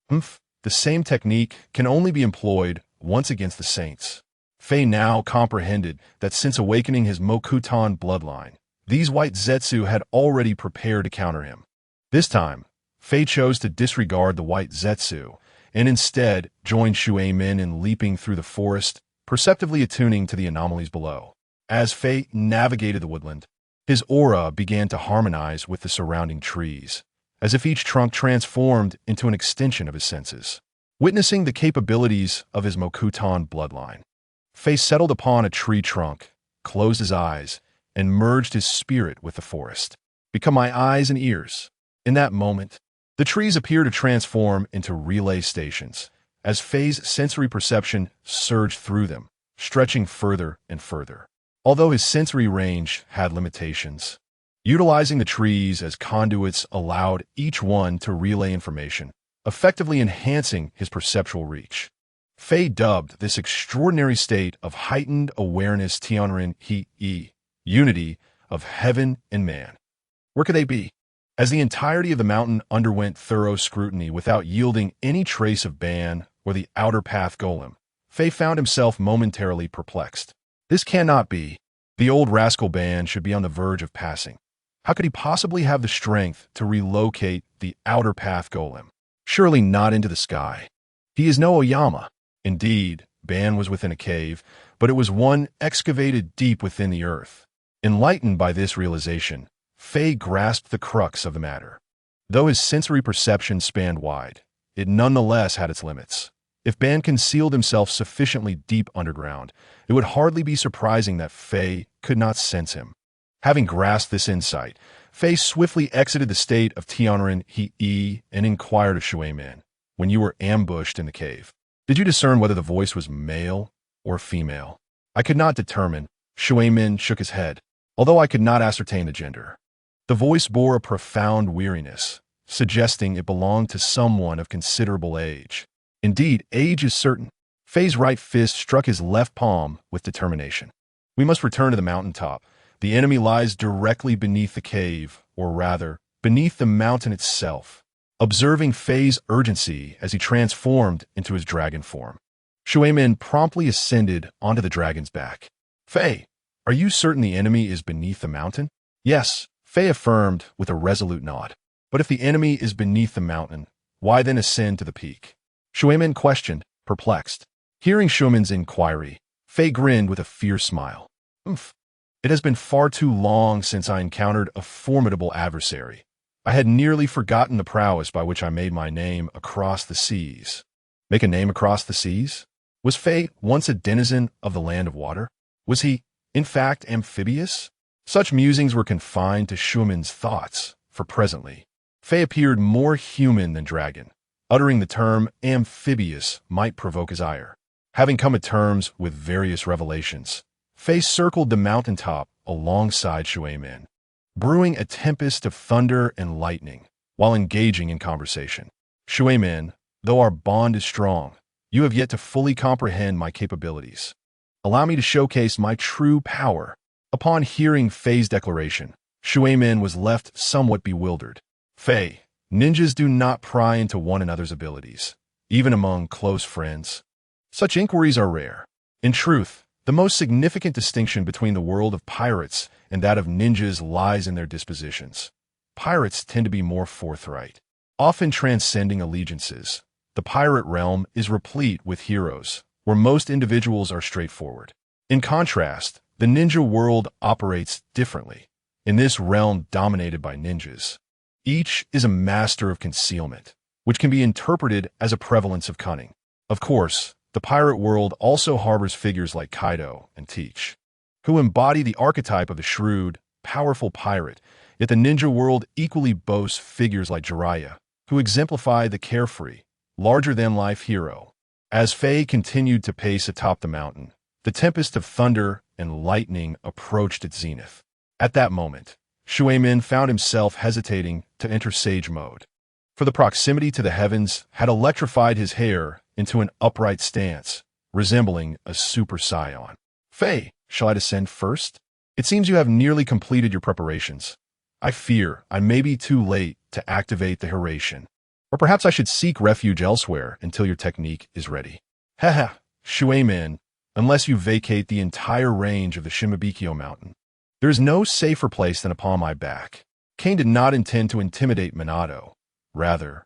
[SPEAKER 1] The same technique can only be employed once against the saints. Fei now comprehended that since awakening his Mokutan bloodline, these white Zetsu had already prepared to counter him. This time, Fei chose to disregard the white Zetsu and instead joined Shui Min in leaping through the forest, perceptively attuning to the anomalies below. As Fei navigated the woodland, his aura began to harmonize with the surrounding trees, as if each trunk transformed into an extension of his senses. Witnessing the capabilities of his Mokutan bloodline, Fei settled upon a tree trunk, closed his eyes, and merged his spirit with the forest. Become my eyes and ears. In that moment, the trees appear to transform into relay stations, as Fei's sensory perception surged through them, stretching further and further. Although his sensory range had limitations, utilizing the trees as conduits allowed each one to relay information, effectively enhancing his perceptual reach. Fei dubbed this extraordinary state of heightened awareness Tianren He, unity of heaven and man. Where could they be? As the entirety of the mountain underwent thorough scrutiny without yielding any trace of Ban or the outer path golem, Fei found himself momentarily perplexed. This cannot be. The old rascal Ban should be on the verge of passing. How could he possibly have the strength to relocate the outer path golem? Surely not into the sky. He is no Oyama. Indeed, Ban was within a cave, but it was one excavated deep within the earth. Enlightened by this realization, Fei grasped the crux of the matter. Though his sensory perception spanned wide, it nonetheless had its limits. If Ban concealed himself sufficiently deep underground, it would hardly be surprising that Fei could not sense him. Having grasped this insight, Fei swiftly exited the state of Tianren He and inquired of Shui Min, "When you were ambushed in the cave, did you discern whether the voice was male or female?" "I could not determine." Shui Min shook his head, although I could not ascertain the gender. The voice bore a profound weariness, suggesting it belonged to someone of considerable age. Indeed, age is certain. Fei's right fist struck his left palm with determination. "We must return to the mountaintop. The enemy lies directly beneath the cave, or rather, beneath the mountain itself." Observing Fei's urgency as he transformed into his dragon form, Shui Min promptly ascended onto the dragon's back. "Fei, are you certain the enemy is beneath the mountain?" "Yes," Fei affirmed with a resolute nod. "But if the enemy is beneath the mountain, why then ascend to the peak?" Shui Min questioned, perplexed. Hearing Shui Min's inquiry, Fei grinned with a fierce smile. It has been far too long since I encountered a formidable adversary. I had nearly forgotten the prowess by which I made my name across the seas." Make a name across the seas? Was Fei once a denizen of the land of water? Was he, in fact, amphibious? Such musings were confined to Shui Min's thoughts, for presently, Fei appeared more human than dragon. Uttering the term amphibious might provoke his ire. Having come to terms with various revelations, Fei circled the mountaintop alongside Shui Min, brewing a tempest of thunder and lightning while engaging in conversation. "Shui Min, though our bond is strong, you have yet to fully comprehend my capabilities. Allow me to showcase my true power." Upon hearing Fei's declaration, Shui Min was left somewhat bewildered. "Fei, ninjas do not pry into one another's abilities, even among close friends. Such inquiries are rare. In truth, the most significant distinction between the world of pirates and that of ninjas lies in their dispositions. Pirates tend to be more forthright, often transcending allegiances. The pirate realm is replete with heroes, where most individuals are straightforward. In contrast, the ninja world operates differently. in this realm dominated by ninjas. Each is a master of concealment, which can be interpreted as a prevalence of cunning. Of course, the pirate world also harbors figures like Kaido and Teach, who embody the archetype of the shrewd, powerful pirate, yet the ninja world equally boasts figures like Jiraiya, who exemplify the carefree, larger-than-life hero. As Faye continued to pace atop the mountain, the tempest of thunder and lightning approached its zenith. At that moment, Shuemin found himself hesitating to enter sage mode, for the proximity to the heavens had electrified his hair into an upright stance, resembling a Super Saiyan. Faye, shall I descend first? It seems you have nearly completed your preparations. I fear I may be too late to activate the Hiration. Or perhaps I should seek refuge elsewhere until your technique is ready. Haha, Shuemin, unless you vacate the entire range of the Shimabikyo mountain. There is no safer place than upon my back. Kane did not intend to intimidate Minato. Rather,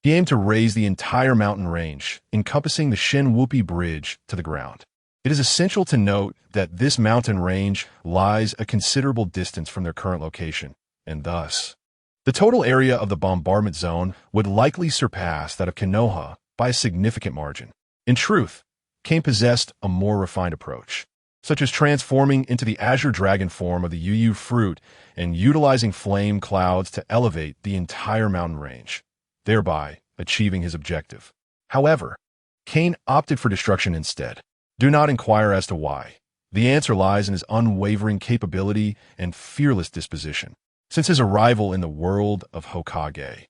[SPEAKER 1] he aimed to raise the entire mountain range, encompassing the Shin-Whoopi Bridge, to the ground. It is essential to note that this mountain range lies a considerable distance from their current location, and thus, the total area of the bombardment zone would likely surpass that of Konoha by a significant margin. In truth, Kane possessed a more refined approach, such as transforming into the azure dragon form of the Yu fruit and utilizing flame clouds to elevate the entire mountain range, thereby achieving his objective. However, Kane opted for destruction instead. Do not inquire as to why. The answer lies in his unwavering capability and fearless disposition. Since his arrival in the world of Hokage,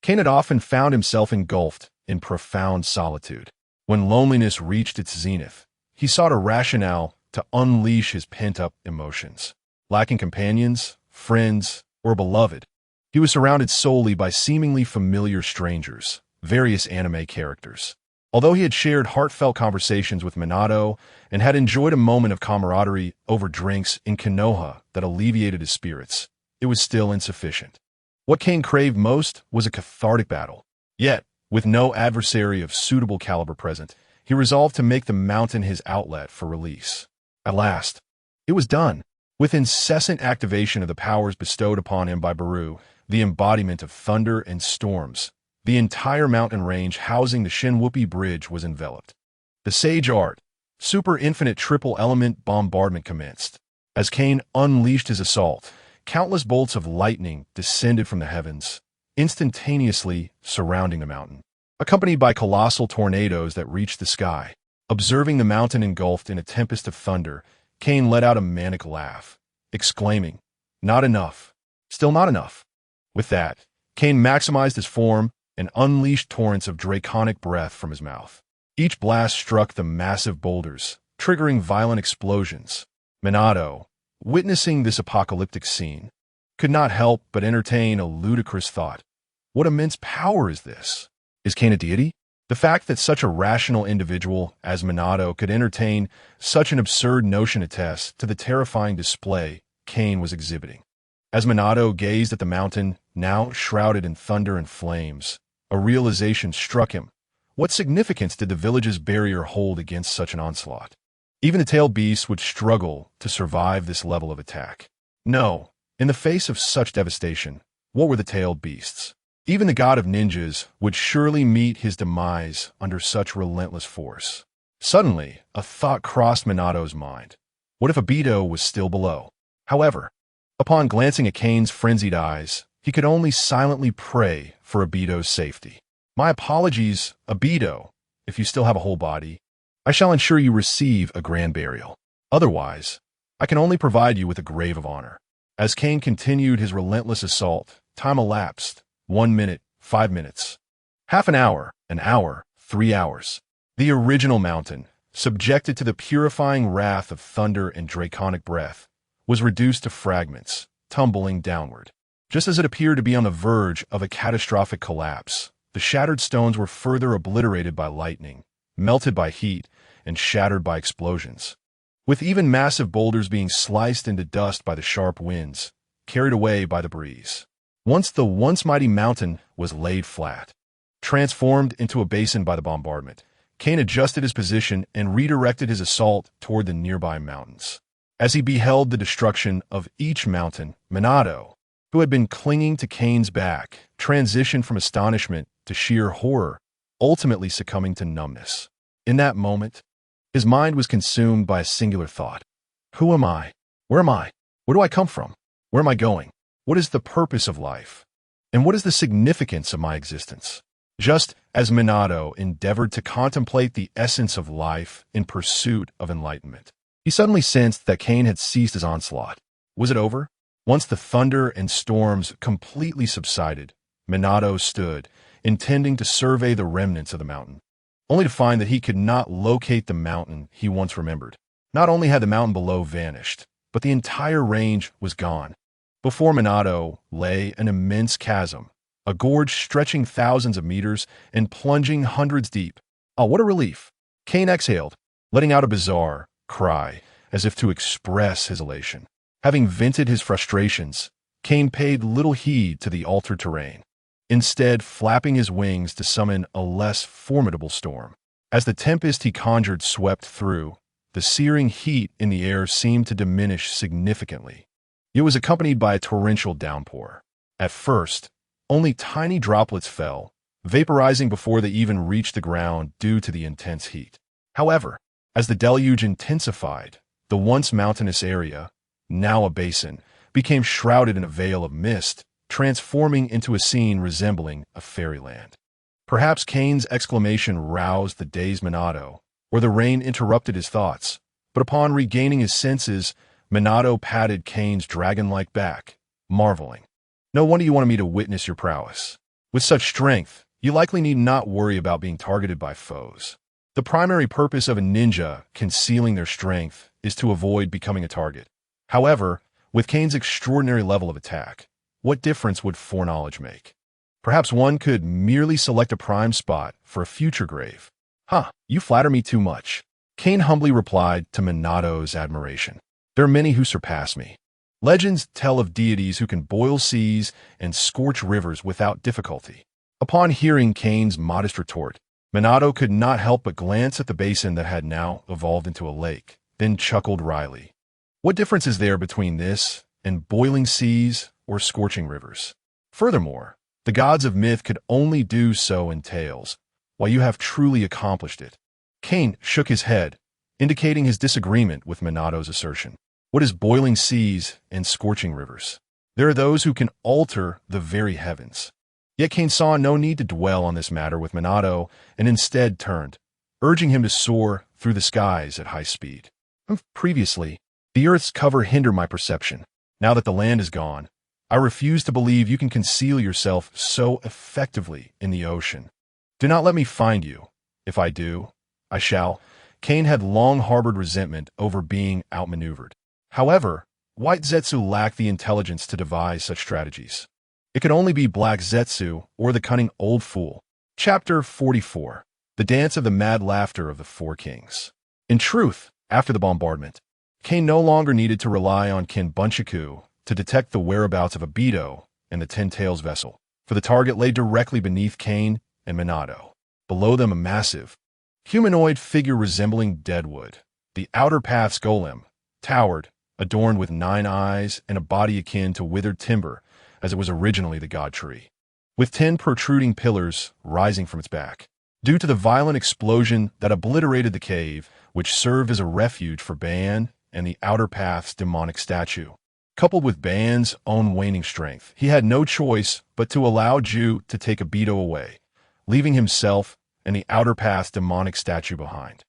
[SPEAKER 1] Kane had often found himself engulfed in profound solitude. When loneliness reached its zenith, he sought a rationale to unleash his pent-up emotions. Lacking companions, friends, or a beloved, he was surrounded solely by seemingly familiar strangers, various anime characters. Although he had shared heartfelt conversations with Minato and had enjoyed a moment of camaraderie over drinks in Konoha that alleviated his spirits, it was still insufficient. What Kane craved most was a cathartic battle. Yet, with no adversary of suitable caliber present, he resolved to make the mountain his outlet for release. At last, it was done. With incessant activation of the powers bestowed upon him by Baru, the embodiment of thunder and storms, the entire mountain range housing the Shin-Whoopi Bridge was enveloped. The Sage Art, Super Infinite Triple Element Bombardment commenced. As Kane unleashed his assault, countless bolts of lightning descended from the heavens, instantaneously surrounding the mountain, accompanied by colossal tornadoes that reached the sky. Observing the mountain engulfed in a tempest of thunder, Kane let out a manic laugh, exclaiming, "Not enough. Still not enough." With that, Kane maximized his form and unleashed torrents of draconic breath from his mouth. Each blast struck the massive boulders, triggering violent explosions. Minato, witnessing this apocalyptic scene, could not help but entertain a ludicrous thought. What immense power is this? Is Kane a deity? The fact that such a rational individual as Minato could entertain such an absurd notion attests to the terrifying display Kane was exhibiting. As Minato gazed at the mountain, now shrouded in thunder and flames, a realization struck him. What significance did the village's barrier hold against such an onslaught? Even the tailed beasts would struggle to survive this level of attack. No, in the face of such devastation, what were the tailed beasts? Even the god of ninjas would surely meet his demise under such relentless force. Suddenly, a thought crossed Minato's mind. What if Obito was still below? However, upon glancing at Kane's frenzied eyes, he could only silently pray for Obito's safety. My apologies, Obito, if you still have a whole body. I shall ensure you receive a grand burial. Otherwise, I can only provide you with a grave of honor. As Kane continued his relentless assault, time elapsed. 1 minute, 5 minutes. Half an hour, 3 hours. The original mountain, subjected to the purifying wrath of thunder and draconic breath, was reduced to fragments, tumbling downward. Just as it appeared to be on the verge of a catastrophic collapse, the shattered stones were further obliterated by lightning, melted by heat, and shattered by explosions, with even massive boulders being sliced into dust by the sharp winds, carried away by the breeze. The once mighty mountain was laid flat. Transformed into a basin by the bombardment, Kane adjusted his position and redirected his assault toward the nearby mountains. As he beheld the destruction of each mountain, Minato, who had been clinging to Kane's back, transitioned from astonishment to sheer horror, ultimately succumbing to numbness. In that moment, his mind was consumed by a singular thought. Who am I? Where am I? Where do I come from? Where am I going? What is the purpose of life? And what is the significance of my existence? Just as Minato endeavored to contemplate the essence of life in pursuit of enlightenment, he suddenly sensed that Kane had ceased his onslaught. Was it over? Once the thunder and storms completely subsided, Minato stood, intending to survey the remnants of the mountain, only to find that he could not locate the mountain he once remembered. Not only had the mountain below vanished, but the entire range was gone. Before Minato lay an immense chasm, a gorge stretching thousands of meters and plunging hundreds deep. Oh, what a relief! Kane exhaled, letting out a bizarre cry, as if to express his elation. Having vented his frustrations, Kane paid little heed to the altered terrain, instead flapping his wings to summon a less formidable storm. As the tempest he conjured swept through, the searing heat in the air seemed to diminish significantly. It was accompanied by a torrential downpour. At first, only tiny droplets fell, vaporizing before they even reached the ground due to the intense heat. However, as the deluge intensified, the once mountainous area, now a basin, became shrouded in a veil of mist, transforming into a scene resembling a fairyland. Perhaps Kane's exclamation roused the dazed Minato, or the rain interrupted his thoughts, but upon regaining his senses, Minato patted Kane's dragon-like back, marveling. No wonder you wanted me to witness your prowess. With such strength, you likely need not worry about being targeted by foes. The primary purpose of a ninja concealing their strength is to avoid becoming a target. However, with Kane's extraordinary level of attack, what difference would foreknowledge make? Perhaps one could merely select a prime spot for a future grave. You flatter me too much. Kane humbly replied to Minato's admiration. There are many who surpass me. Legends tell of deities who can boil seas and scorch rivers without difficulty. Upon hearing Kane's modest retort, Minato could not help but glance at the basin that had now evolved into a lake, then chuckled wryly. What difference is there between this and boiling seas or scorching rivers? Furthermore, the gods of myth could only do so in tales, while you have truly accomplished it. Kane shook his head, indicating his disagreement with Minato's assertion. What is boiling seas and scorching rivers? There are those who can alter the very heavens. Yet Kane saw no need to dwell on this matter with Minato and instead turned, urging him to soar through the skies at high speed. Previously, the earth's cover hindered my perception. Now that the land is gone, I refuse to believe you can conceal yourself so effectively in the ocean. Do not let me find you. If I do, I shall. Kane had long harbored resentment over being outmaneuvered. However, White Zetsu lacked the intelligence to devise such strategies. It could only be Black Zetsu or the cunning old fool. Chapter 44. The Dance of the Mad Laughter of the Four Kings. In truth, after the bombardment, Kane no longer needed to rely on Bunchaku to detect the whereabouts of Obito and the Ten Tails vessel, for the target lay directly beneath Kane and Minato. Below them a massive, humanoid figure resembling deadwood, the Outer Path's golem, towered, adorned with 9 eyes and a body akin to withered timber, as it was originally the god tree, with 10 protruding pillars rising from its back. Due to the violent explosion that obliterated the cave, which served as a refuge for Ban and the Outer Path's demonic statue, coupled with Ban's own waning strength, he had no choice but to allow Ju to take Obito away, leaving himself and the Outer Path's demonic statue behind.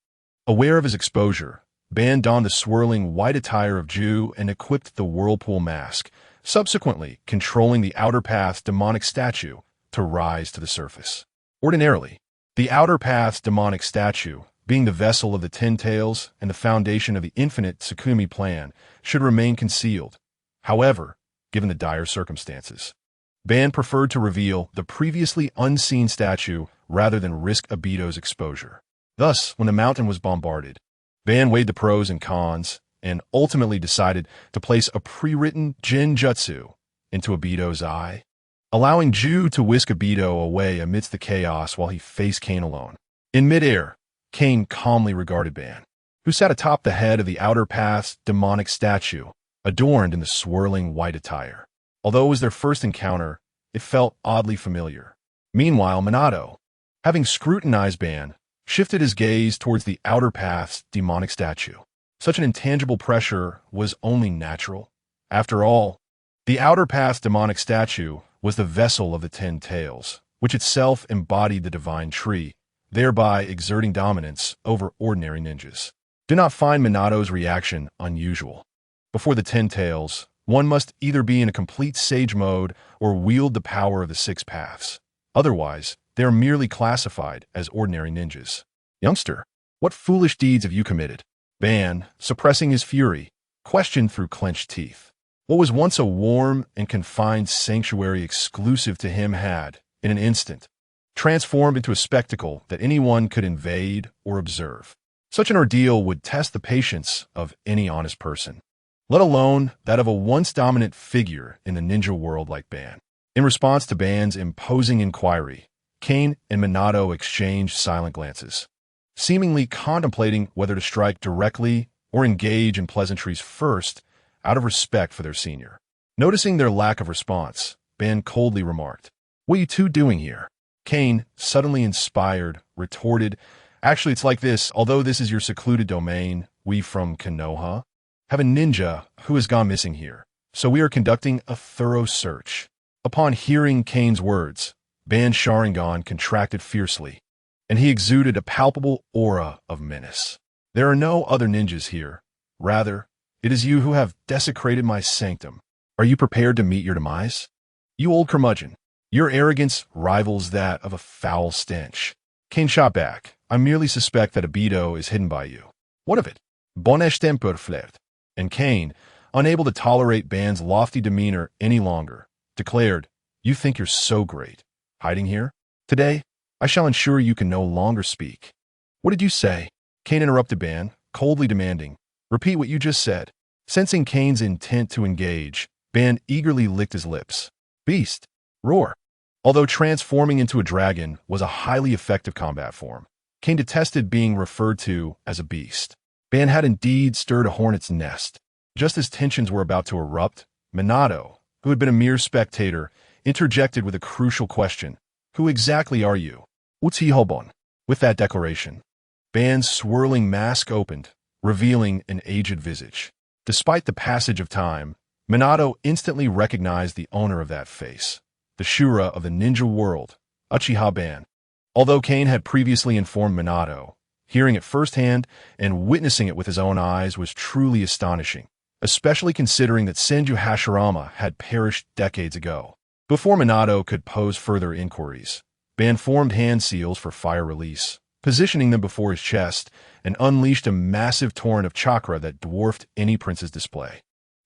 [SPEAKER 1] Aware of his exposure, Ban donned the swirling white attire of Ju and equipped the whirlpool mask, subsequently controlling the Outer Path's demonic statue to rise to the surface. Ordinarily, the Outer Path's demonic statue, being the vessel of the Ten Tails and the foundation of the infinite Tsukumi plan, should remain concealed. However, given the dire circumstances, Ban preferred to reveal the previously unseen statue rather than risk Obito's exposure. Thus, when the mountain was bombarded, Ban weighed the pros and cons and ultimately decided to place a pre-written Genjutsu into Obito's eye, allowing Ju to whisk Obito away amidst the chaos while he faced Kane alone. In midair, Kane calmly regarded Ban, who sat atop the head of the Outer Path's demonic statue, adorned in the swirling white attire. Although it was their first encounter, it felt oddly familiar. Meanwhile, Minato, having scrutinized Ban, shifted his gaze towards the Outer Path's demonic statue. Such an intangible pressure was only natural. After all, the Outer Path's demonic statue was the vessel of the 10 Tails, which itself embodied the divine tree, thereby exerting dominance over ordinary ninjas. Do not find Minato's reaction unusual. Before the 10 Tails, one must either be in a complete sage mode or wield the power of the 6 paths. Otherwise, they are merely classified as ordinary ninjas. Youngster, what foolish deeds have you committed? Ban, suppressing his fury, questioned through clenched teeth. What was once a warm and confined sanctuary exclusive to him had, in an instant, transformed into a spectacle that anyone could invade or observe. Such an ordeal would test the patience of any honest person, let alone that of a once dominant figure in the ninja world like Ban. In response to Ban's imposing inquiry, Kane and Minato exchanged silent glances, seemingly contemplating whether to strike directly or engage in pleasantries first out of respect for their senior. Noticing their lack of response, Ban coldly remarked, "What are you two doing here?" Kane, suddenly inspired, retorted, "Actually, it's like this. Although this is your secluded domain, we from Konoha have a ninja who has gone missing here, so we are conducting a thorough search." Upon hearing Kane's words, Ban's Sharingan contracted fiercely, and he exuded a palpable aura of menace. "There are no other ninjas here. Rather, it is you who have desecrated my sanctum. Are you prepared to meet your demise? You old curmudgeon, your arrogance rivals that of a foul stench." Kane shot back, "I merely suspect that Obito is hidden by you." "What of it? Bon estemper flirt." And Kane, unable to tolerate Ban's lofty demeanor any longer, declared, "You think you're so great, hiding here? Today, I shall ensure you can no longer speak." "What did you say?" Kane interrupted Ban, coldly demanding, "Repeat what you just said." Sensing Kane's intent to engage, Ban eagerly licked his lips. "Beast. Roar." Although transforming into a dragon was a highly effective combat form, Kane detested being referred to as a beast. Ban had indeed stirred a hornet's nest. Just as tensions were about to erupt, Minato, who had been a mere spectator, interjected with a crucial question. "Who exactly are you?" "Uchi Hobon." With that declaration, Ban's swirling mask opened, revealing an aged visage. Despite the passage of time, Minato instantly recognized the owner of that face, the Shura of the ninja world, Uchiha Ban. Although Kane had previously informed Minato, hearing it firsthand and witnessing it with his own eyes was truly astonishing, especially considering that Senju Hashirama had perished decades ago. Before Minato could pose further inquiries, Ban formed hand seals for fire release, positioning them before his chest, and unleashed a massive torrent of chakra that dwarfed any prince's display.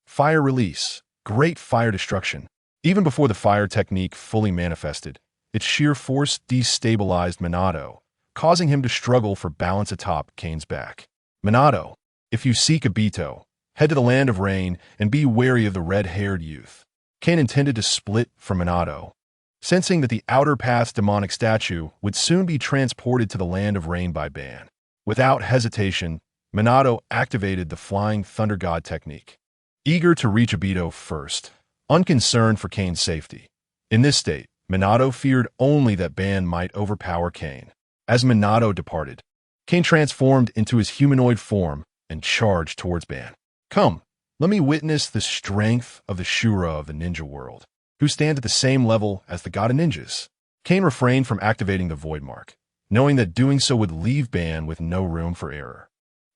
[SPEAKER 1] Fire release, great fire destruction. Even before the fire technique fully manifested, its sheer force destabilized Minato, causing him to struggle for balance atop Kane's back. "Minato, if you seek Obito, head to the land of rain and be wary of the red-haired youth." Kane intended to split from Minato, sensing that the Outer Path's demonic statue would soon be transported to the land of rain by Ban. Without hesitation, Minato activated the Flying Thunder God technique, eager to reach Obito first, unconcerned for Kane's safety. In this state, Minato feared only that Ban might overpower Kane. As Minato departed, Kane transformed into his humanoid form and charged towards Ban. "Come, let me witness the strength of the Shura of the ninja world, who stand at the same level as the god of ninjas." Kane refrained from activating the Void Mark, knowing that doing so would leave Ban with no room for error.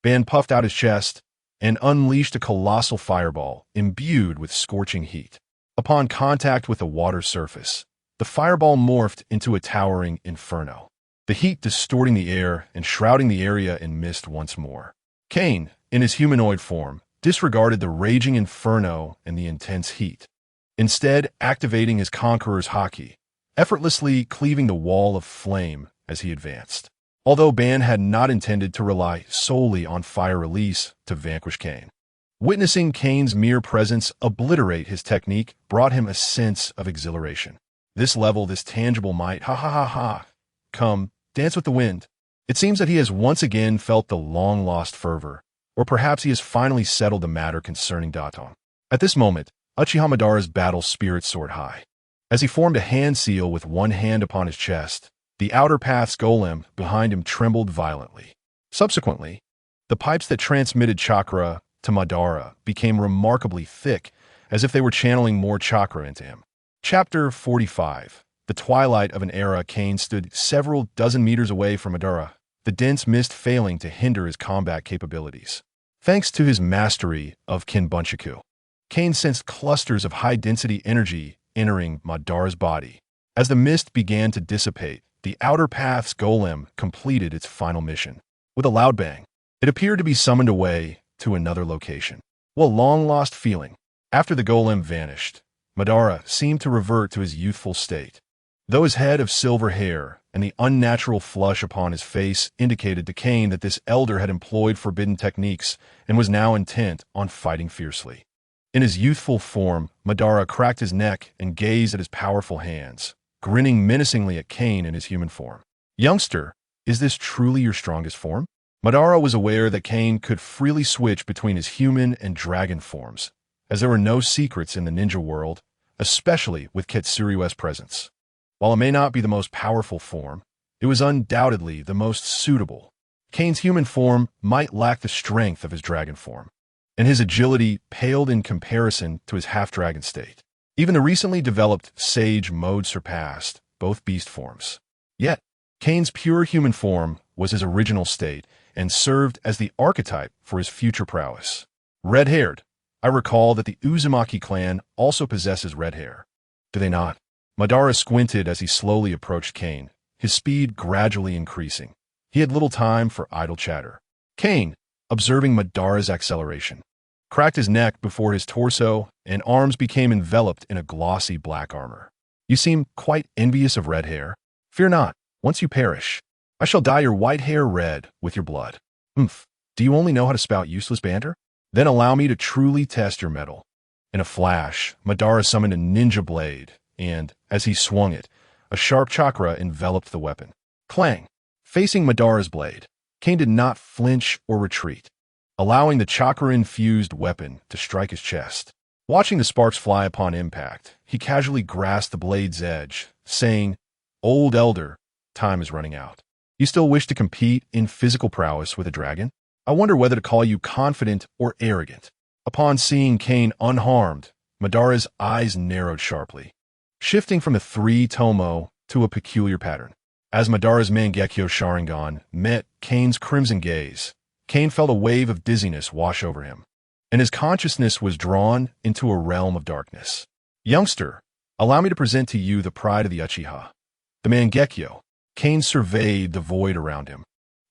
[SPEAKER 1] Ban puffed out his chest and unleashed a colossal fireball imbued with scorching heat. Upon contact with the water surface, the fireball morphed into a towering inferno, the heat distorting the air and shrouding the area in mist once more. Kane, in his humanoid form, disregarded the raging inferno and the intense heat, instead activating his Conqueror's Haki, effortlessly cleaving the wall of flame as he advanced. Although Ban had not intended to rely solely on fire release to vanquish Kane, witnessing Kane's mere presence obliterate his technique brought him a sense of exhilaration. This tangible might, ha ha ha ha. "Come, dance with the wind." It seems that he has once again felt the long-lost fervor, or perhaps he has finally settled the matter concerning Datong. At this moment, Uchiha Madara's battle spirit soared high. As he formed a hand seal with one hand upon his chest, the outer path's golem behind him trembled violently. Subsequently, the pipes that transmitted chakra to Madara became remarkably thick, as if they were channeling more chakra into him. Chapter 45. The twilight of an era. Kane stood several dozen meters away from Madara, the dense mist failing to hinder his combat capabilities. Thanks to his mastery of Kinbunchaku, Kane sensed clusters of high-density energy entering Madara's body. As the mist began to dissipate, the outer path's golem completed its final mission. With a loud bang, it appeared to be summoned away to another location. What a long-lost feeling. After the golem vanished, Madara seemed to revert to his youthful state. Though his head of silver hair and the unnatural flush upon his face indicated to Kane that this elder had employed forbidden techniques and was now intent on fighting fiercely. In his youthful form, Madara cracked his neck and gazed at his powerful hands, grinning menacingly at Kane in his human form. "Youngster, is this truly your strongest form?" Madara was aware that Kane could freely switch between his human and dragon forms, as there were no secrets in the ninja world, especially with Ketsuryu's presence. While it may not be the most powerful form, it was undoubtedly the most suitable. Kane's human form might lack the strength of his dragon form, and his agility paled in comparison to his half-dragon state. Even the recently developed Sage mode surpassed both beast forms. Yet, Kane's pure human form was his original state and served as the archetype for his future prowess. Red-haired. I recall that the Uzumaki clan also possesses red hair. Do they not? Madara squinted as he slowly approached Kane, his speed gradually increasing. He had little time for idle chatter. Kane, observing Madara's acceleration, cracked his neck before his torso and arms became enveloped in a glossy black armor. "You seem quite envious of red hair. Fear not, once you perish, I shall dye your white hair red with your blood." "Umph, do you only know how to spout useless banter? Then allow me to truly test your mettle." In a flash, Madara summoned a ninja blade, and, as he swung it, a sharp chakra enveloped the weapon. Clang! Facing Madara's blade, Kane did not flinch or retreat, allowing the chakra-infused weapon to strike his chest. Watching the sparks fly upon impact, he casually grasped the blade's edge, saying, "Old elder, time is running out. You still wish to compete in physical prowess with a dragon? I wonder whether to call you confident or arrogant." Upon seeing Kane unharmed, Madara's eyes narrowed sharply, shifting from a three-tomo to a peculiar pattern. As Madara's Mangekyo Sharingan met Kane's crimson gaze, Kane felt a wave of dizziness wash over him, and his consciousness was drawn into a realm of darkness. "Youngster, allow me to present to you the pride of the Uchiha, the Mangekyo." Kane surveyed the void around him.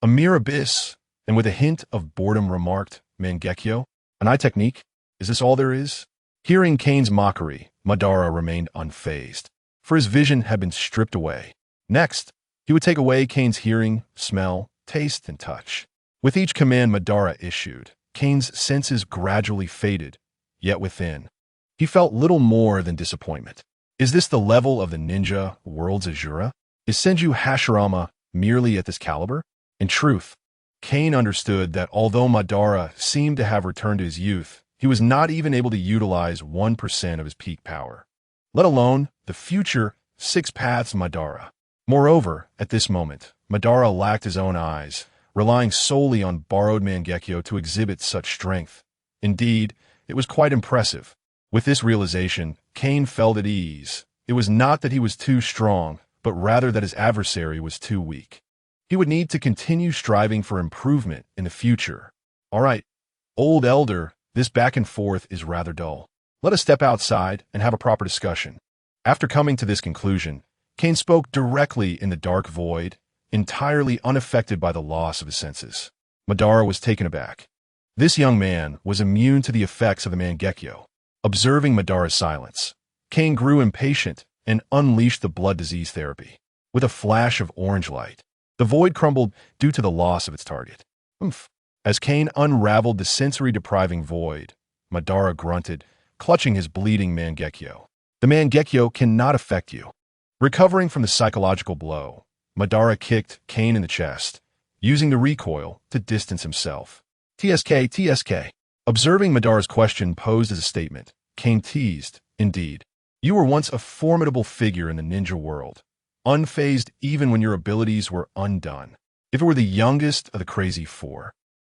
[SPEAKER 1] A mere abyss, and with a hint of boredom remarked, "Mangekyo? An eye technique? Is this all there is?" Hearing Kane's mockery, Madara remained unfazed, for his vision had been stripped away. Next, he would take away Kane's hearing, smell, taste, and touch. With each command Madara issued, Kane's senses gradually faded, yet within, he felt little more than disappointment. Is this the level of the ninja world's Azura? Is Senju Hashirama merely at this caliber? In truth, Kane understood that although Madara seemed to have returned to his youth, he was not even able to utilize 1% of his peak power, let alone the future six paths Madara. Moreover, at this moment, Madara lacked his own eyes, relying solely on borrowed Mangekyo to exhibit such strength. Indeed, it was quite impressive. With this realization, Kane felt at ease. It was not that he was too strong, but rather that his adversary was too weak. He would need to continue striving for improvement in the future. "All right, old elder, this back and forth is rather dull. Let us step outside and have a proper discussion." After coming to this conclusion, Kane spoke directly in the dark void, entirely unaffected by the loss of his senses. Madara was taken aback. This young man was immune to the effects of the Mangekyo. Observing Madara's silence, Kane grew impatient and unleashed the blood disease therapy. With a flash of orange light, the void crumbled due to the loss of its target. "Umph." As Kane unraveled the sensory-depriving void, Madara grunted, clutching his bleeding Mangekyo. "The Mangekyo cannot affect you." Recovering from the psychological blow, Madara kicked Kane in the chest, using the recoil to distance himself. TSK, TSK. Observing Madara's question posed as a statement, Kane teased, indeed. You were once a formidable figure in the ninja world, unfazed even when your abilities were undone. If it were the youngest of the crazy four,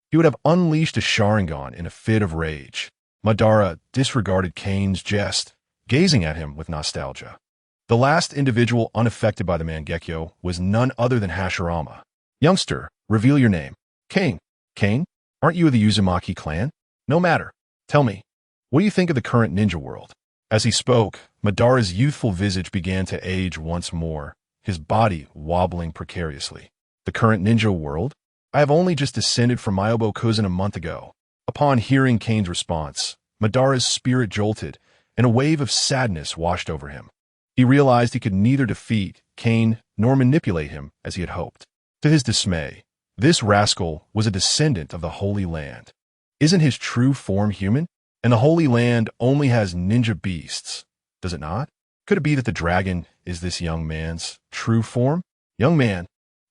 [SPEAKER 1] he would have unleashed a Sharingan in a fit of rage. Madara disregarded Kane's jest, gazing at him with nostalgia. The last individual unaffected by the Mangekyo was none other than Hashirama. Youngster, reveal your name. Kane. Kane? Aren't you of the Uzumaki clan? No matter. Tell me, what do you think of the current ninja world? As he spoke, Madara's youthful visage began to age once more, his body wobbling precariously. The current ninja world? I have only just descended from Myobo-Kuzen a month ago. Upon hearing Kane's response, Madara's spirit jolted, and a wave of sadness washed over him. He realized he could neither defeat Kane nor manipulate him as he had hoped. To his dismay, this rascal was a descendant of the Holy Land. Isn't his true form human? And the Holy Land only has ninja beasts, does it not? Could it be that the dragon is this young man's true form? Young man,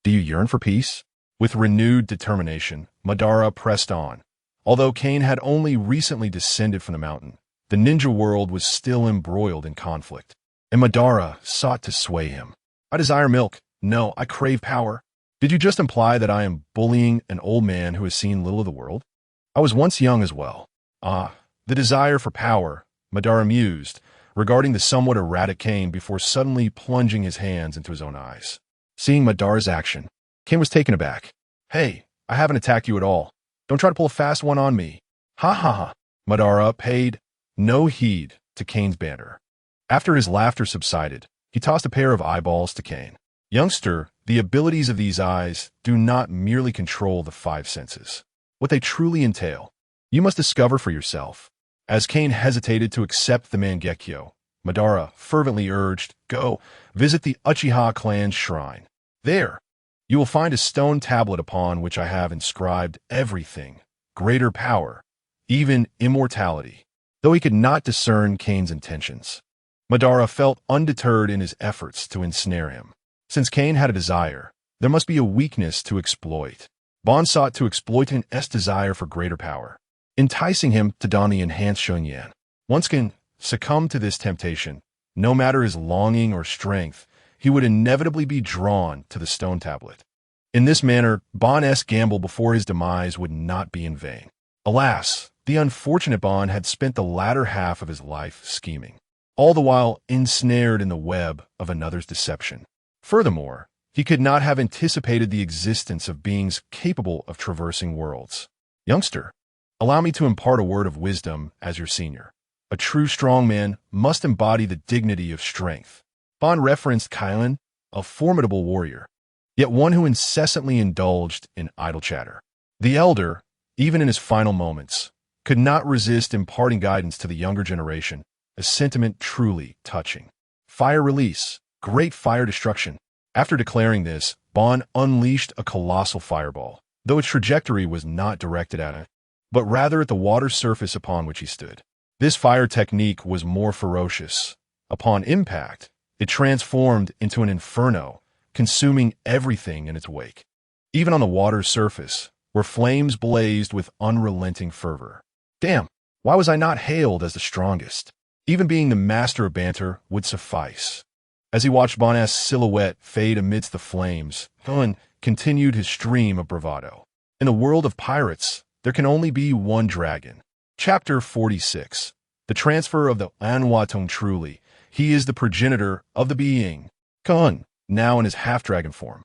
[SPEAKER 1] do you yearn for peace? With renewed determination, Madara pressed on. Although Kane had only recently descended from the mountain, the ninja world was still embroiled in conflict, and Madara sought to sway him. I desire milk. No, I crave power. Did you just imply that I am bullying an old man who has seen little of the world? I was once young as well. Ah, the desire for power, Madara mused, regarding the somewhat erratic Kane before suddenly plunging his hands into his own eyes. Seeing Madara's action, Kane was taken aback. Hey, I haven't attacked you at all. Don't try to pull a fast one on me. Ha ha ha. Madara paid no heed to Kane's banter. After his laughter subsided, he tossed a pair of eyeballs to Kane. Youngster, the abilities of these eyes do not merely control the five senses. What they truly entail, you must discover for yourself. As Kane hesitated to accept the Mangekyo, Madara fervently urged, go, visit the Uchiha clan's shrine. There, you will find a stone tablet upon which I have inscribed everything, greater power, even immortality. Though he could not discern Kane's intentions, Madara felt undeterred in his efforts to ensnare him. Since Kane had a desire, there must be a weakness to exploit. Bon sought to exploit Kane's desire for greater power, enticing him to don the enhanced Shunyan. Once Kane succumbed to this temptation, no matter his longing or strength, he would inevitably be drawn to the stone tablet. In this manner, Bon's gamble before his demise would not be in vain. Alas, the unfortunate Bon had spent the latter half of his life scheming, all the while ensnared in the web of another's deception. Furthermore, he could not have anticipated the existence of beings capable of traversing worlds. Youngster, allow me to impart a word of wisdom as your senior. A true strong man must embody the dignity of strength. Bon referenced Kylan, a formidable warrior, yet one who incessantly indulged in idle chatter. The elder, even in his final moments, could not resist imparting guidance to the younger generation, a sentiment truly touching. Fire release, great fire destruction. After declaring this, Bon unleashed a colossal fireball, though its trajectory was not directed at him, but rather at the water surface upon which he stood. This fire technique was more ferocious. Upon impact, it transformed into an inferno, consuming everything in its wake. Even on the water's surface, where flames blazed with unrelenting fervor. Damn, why was I not hailed as the strongest? Even being the master of banter would suffice. As he watched Bon's silhouette fade amidst the flames, Hun continued his stream of bravado. In the world of pirates, there can only be one dragon. Chapter 46. The transfer of the Anwatung truly. He is the progenitor of the being. Kun, now in his half-dragon form,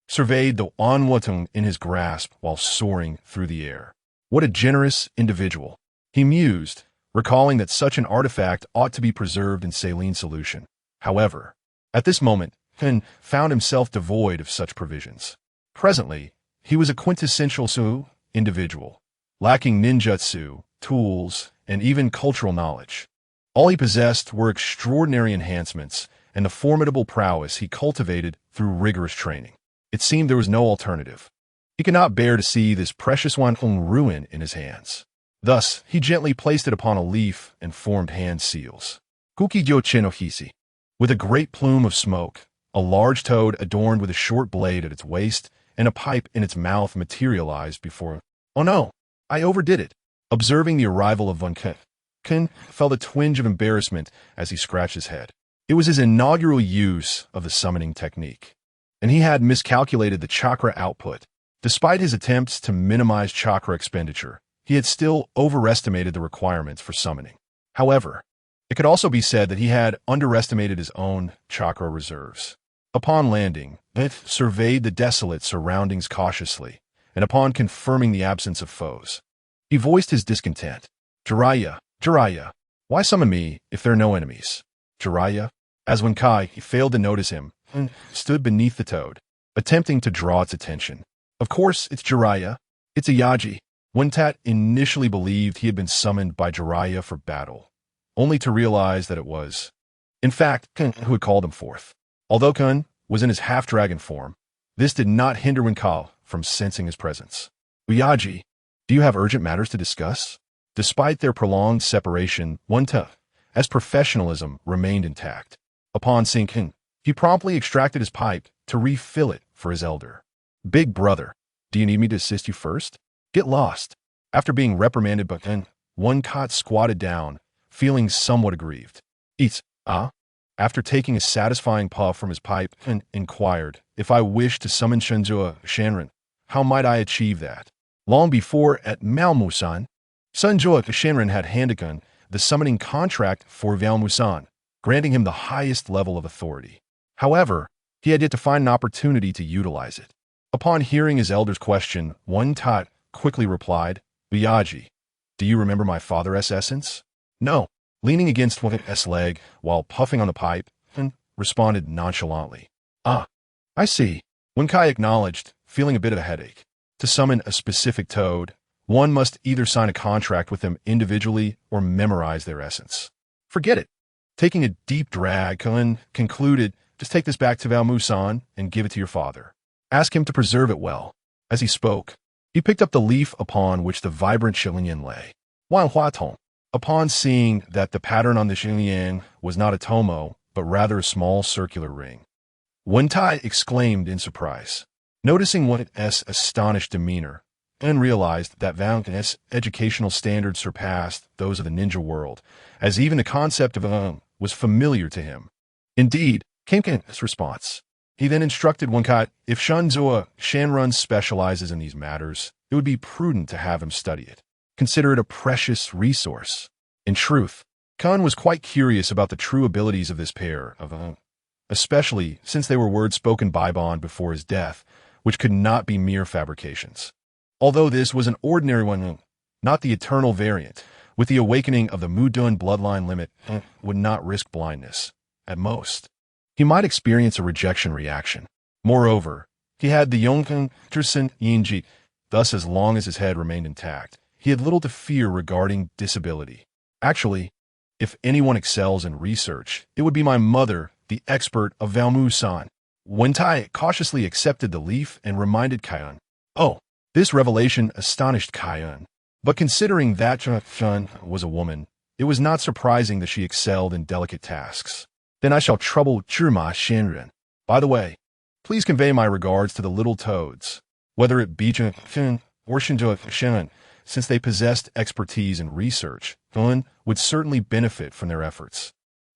[SPEAKER 1] surveyed the Anwatung in his grasp while soaring through the air. What a generous individual. He mused, recalling that such an artifact ought to be preserved in saline solution. However, at this moment, Kun found himself devoid of such provisions. Presently, he was a quintessential Su individual, lacking ninjutsu, tools, and even cultural knowledge. All he possessed were extraordinary enhancements and the formidable prowess he cultivated through rigorous training. It seemed there was no alternative. He could not bear to see this precious Wanhong ruin in his hands. Thus, he gently placed it upon a leaf and formed hand seals. Kukijyo Chenohisi. With a great plume of smoke, a large toad adorned with a short blade at its waist and a pipe in its mouth materialized before. Oh no, I overdid it. Observing the arrival of Von Kun felt a twinge of embarrassment as he scratched his head. It was his inaugural use of the summoning technique, and he had miscalculated the chakra output. Despite his attempts to minimize chakra expenditure, he had still overestimated the requirements for summoning. However, it could also be said that he had underestimated his own chakra reserves. Upon landing, Vith surveyed the desolate surroundings cautiously, and upon confirming the absence of foes, he voiced his discontent. Jiraiya, why summon me if there are no enemies? Jiraiya, as when he failed to notice him, stood beneath the toad, attempting to draw its attention. Of course, it's Jiraiya. It's Iyaji. Wentat initially believed he had been summoned by Jiraiya for battle, only to realize that it was, in fact, Kun who had called him forth. Although Kun was in his half-dragon form, this did not hinder Wenkao from sensing his presence. Iyaji, do you have urgent matters to discuss? Despite their prolonged separation, Wentat, as professionalism, remained intact. Upon seeing Kun, he promptly extracted his pipe to refill it for his elder. Big brother, do you need me to assist you first? Get lost. After being reprimanded by Kun, Wenkat squatted down, feeling somewhat aggrieved. Eats, After taking a satisfying puff from his pipe, Kun inquired, if I wish to summon Shenzhua Shanren, how might I achieve that? Long before at Malmusan, Shenzhua Shanren had handed Kun the summoning contract for Valmusan, granting him the highest level of authority. However, he had yet to find an opportunity to utilize it. Upon hearing his elder's question, Wentat quickly replied, Viyaji, do you remember my father's essence? No. Leaning against Wentat's leg while puffing on the pipe, and responded nonchalantly. I see. Wenkai acknowledged, feeling a bit of a headache. To summon a specific toad, one must either sign a contract with them individually or memorize their essence. Forget it. Taking a deep drag, Kun concluded, just take this back to Valmusan and give it to your father. Ask him to preserve it well. As he spoke, he picked up the leaf upon which the vibrant Shilian lay. Wan Hua Tong. Upon seeing that the pattern on the Xinliang was not a tomo, but rather a small circular ring, Wentai exclaimed in surprise. Noticing Wen's astonished demeanor, and realized that Val's educational standards surpassed those of the ninja world, as even the concept of was familiar to him. Indeed, came Kane's response. He then instructed Wenkai, if Shenzhua Shanrun specializes in these matters, it would be prudent to have him study it. Consider it a precious resource. In truth, Kun was quite curious about the true abilities of this pair of especially since they were words spoken by Bond before his death, which could not be mere fabrications. Although this was an ordinary one, not the eternal variant, with the awakening of the Mudun bloodline limit, would not risk blindness. At most, he might experience a rejection reaction. Moreover, he had the Yongkun Tersen Yinji, thus as long as his head remained intact, he had little to fear regarding disability. Actually, if anyone excels in research, it would be my mother, the expert of Valmusan. Wentai cautiously accepted the leaf and reminded Kaiun. Oh, this revelation astonished Kaiun. But considering that Chun was a woman, it was not surprising that she excelled in delicate tasks. Then I shall trouble Zhima Shanren. By the way, please convey my regards to the little toads, whether it be Chun or Shinzhua Shanren. Since they possessed expertise in research, Kun would certainly benefit from their efforts.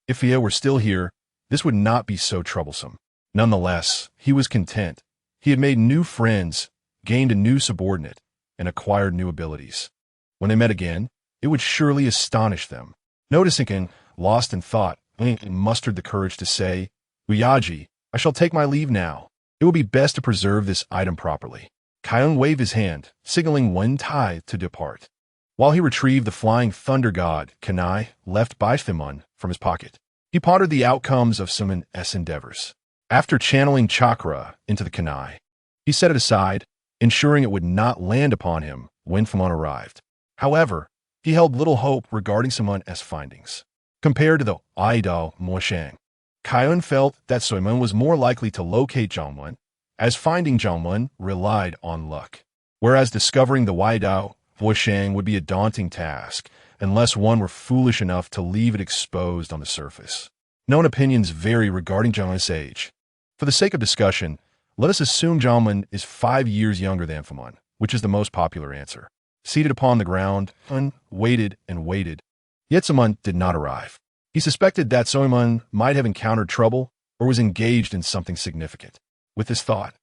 [SPEAKER 1] If Fia were still here, this would not be so troublesome. Nonetheless, he was content. He had made new friends, gained a new subordinate, and acquired new abilities. When they met again, it would surely astonish them. Noticing Kun, lost in thought, he mustered the courage to say, Uyaji, I shall take my leave now. It will be best to preserve this item properly. Kaiun waved his hand, signaling Wentai to depart, while he retrieved the flying thunder god, Kanai, left by Thimun, from his pocket. He pondered the outcomes of Sumon's endeavors. After channeling chakra into the Kanai, he set it aside, ensuring it would not land upon him when Thimun arrived. However, he held little hope regarding Sumon's findings. Compared to the Aidao Moshang, Kaiun felt that Suimun was more likely to locate Zhangwen, as finding Zhangwen relied on luck, whereas discovering the Waidao Voishang would be a daunting task unless one were foolish enough to leave it exposed on the surface. Known opinions vary regarding Zhangwen's age. For the sake of discussion, Let us assume Jalman is 5 years younger than Famun, which is the most popular answer. Seated upon the ground, Famun waited and waited. Yet Samun did not arrive. He suspected that Soimun might have encountered trouble or was engaged in something significant. With this thought,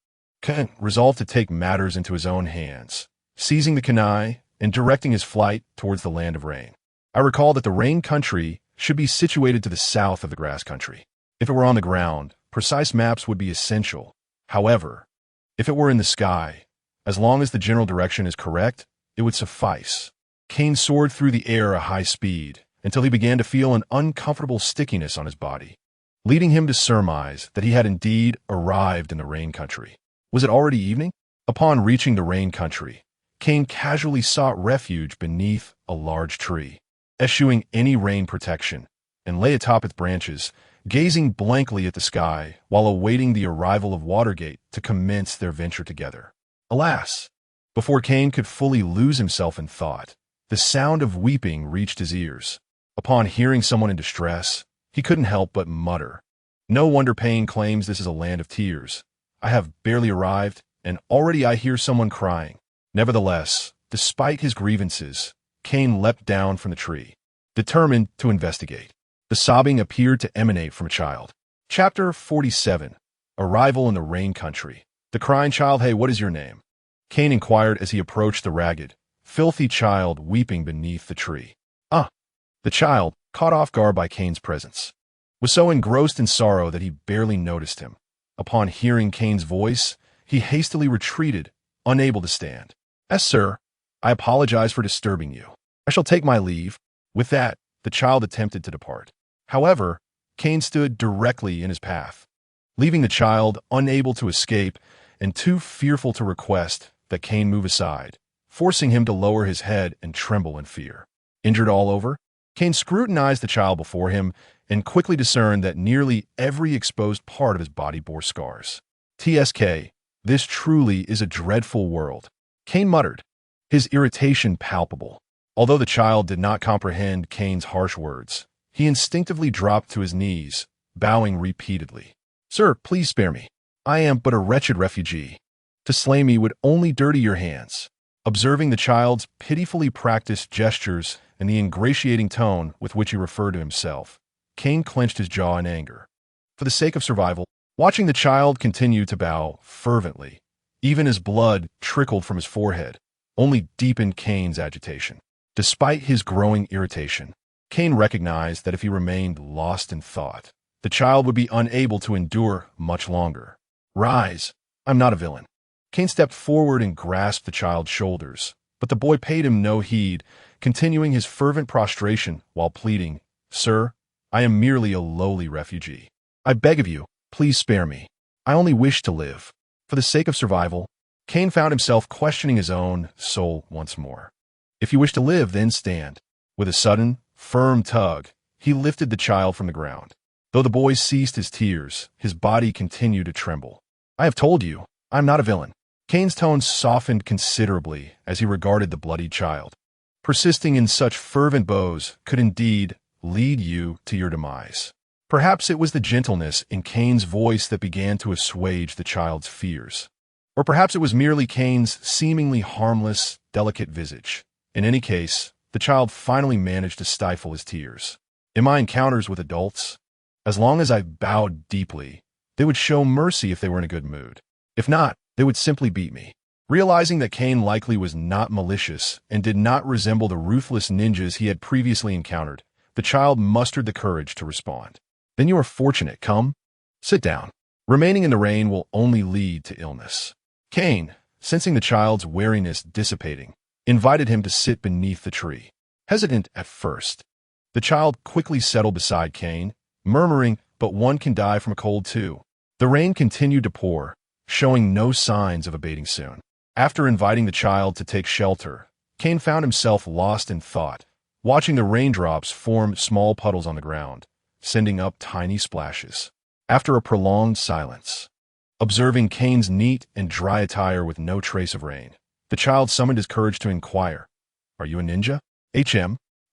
[SPEAKER 1] Kane resolved to take matters into his own hands, seizing the kunai and directing his flight towards the land of rain. I recall that the rain country should be situated to the south of the grass country. If it were on the ground, precise maps would be essential. However, if it were in the sky, as long as the general direction is correct, it would suffice. Kane soared through the air at high speed until he began to feel an uncomfortable stickiness on his body, leading him to surmise that he had indeed arrived in the rain country. Was it already evening? Upon reaching the rain country, Kane casually sought refuge beneath a large tree, eschewing any rain protection, and lay atop its branches, gazing blankly at the sky while awaiting the arrival of Watergate to commence their venture together. Alas! Before Kane could fully lose himself in thought, the sound of weeping reached his ears. Upon hearing someone in distress, he couldn't help but mutter, "No wonder Pain claims this is a land of tears. I have barely arrived, and already I hear someone crying." Nevertheless, despite his grievances, Kane leapt down from the tree, determined to investigate. The sobbing appeared to emanate from a child. Chapter 47. Arrival in the Rain Country. The crying child. "Hey, what is your name?" Kane inquired as he approached the ragged, filthy child weeping beneath the tree. "Ah!" The child, caught off guard by Kane's presence, was so engrossed in sorrow that he barely noticed him. Upon hearing Kane's voice, he hastily retreated, unable to stand. "Yes, sir. I apologize for disturbing you. I shall take my leave." With that, the child attempted to depart. However, Kane stood directly in his path, leaving the child unable to escape and too fearful to request that Kane move aside, forcing him to lower his head and tremble in fear. Injured all over, Kane scrutinized the child before him and quickly discerned that nearly every exposed part of his body bore scars. "TSK, this truly is a dreadful world," Kane muttered, his irritation palpable. Although the child did not comprehend Kane's harsh words, he instinctively dropped to his knees, bowing repeatedly. "Sir, please spare me. I am but a wretched refugee. To slay me would only dirty your hands." Observing the child's pitifully practiced gestures and the ingratiating tone with which he referred to himself, Kane clenched his jaw in anger. For the sake of survival, watching the child continue to bow fervently, even as blood trickled from his forehead, only deepened Kane's agitation. Despite his growing irritation, Kane recognized that if he remained lost in thought, the child would be unable to endure much longer. "Rise, I'm not a villain." Kane stepped forward and grasped the child's shoulders, but the boy paid him no heed, continuing his fervent prostration while pleading, "Sir, I am merely a lowly refugee. I beg of you, please spare me. I only wish to live." For the sake of survival, Kane found himself questioning his own soul once more. "If you wish to live, then stand." With a sudden, firm tug, he lifted the child from the ground. Though the boy ceased his tears, his body continued to tremble. "I have told you, I am not a villain." Kane's tone softened considerably as he regarded the bloodied child. "Persisting in such fervent bows could indeed lead you to your demise." Perhaps it was the gentleness in Kane's voice that began to assuage the child's fears. Or perhaps it was merely Kane's seemingly harmless, delicate visage. In any case, the child finally managed to stifle his tears. "In my encounters with adults, as long as I bowed deeply, they would show mercy if they were in a good mood. If not, they would simply beat me." Realizing that Kane likely was not malicious and did not resemble the ruthless ninjas he had previously encountered, the child mustered the courage to respond. "Then you are fortunate. Come, sit down. Remaining in the rain will only lead to illness." Kane, sensing the child's wariness dissipating, invited him to sit beneath the tree. Hesitant at first, the child quickly settled beside Kane, murmuring, "But one can die from a cold too." The rain continued to pour, showing no signs of abating soon. After inviting the child to take shelter, Kane found himself lost in thought, watching the raindrops form small puddles on the ground, sending up tiny splashes. After a prolonged silence, observing Kane's neat and dry attire with no trace of rain, the child summoned his courage to inquire, "Are you a ninja?"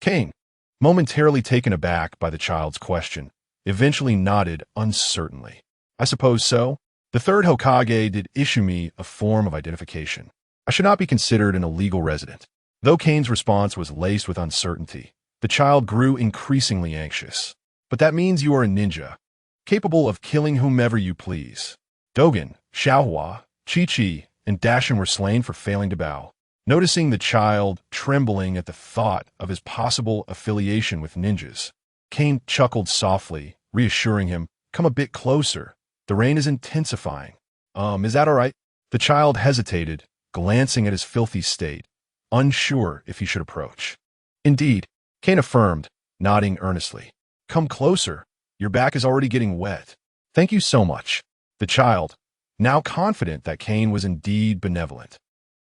[SPEAKER 1] Kane, momentarily taken aback by the child's question, eventually nodded uncertainly. "I suppose so. The third Hokage did issue me a form of identification. I should not be considered an illegal resident. Though Kane's response was laced with uncertainty, the child grew increasingly anxious. But that means you are a ninja, capable of killing whomever you please. Dogen, Xiaohua, Chi-Chi, and Dashin were slain for failing to bow. Noticing the child trembling at the thought of his possible affiliation with ninjas, Kane chuckled softly, reassuring him, "Come a bit closer. The rain is intensifying." Is that all right?" The child hesitated, glancing at his filthy state, unsure if he should approach. "Indeed," Kane affirmed, nodding earnestly. "Come closer. Your back is already getting wet." "Thank you so much." The child, now confident that Kane was indeed benevolent,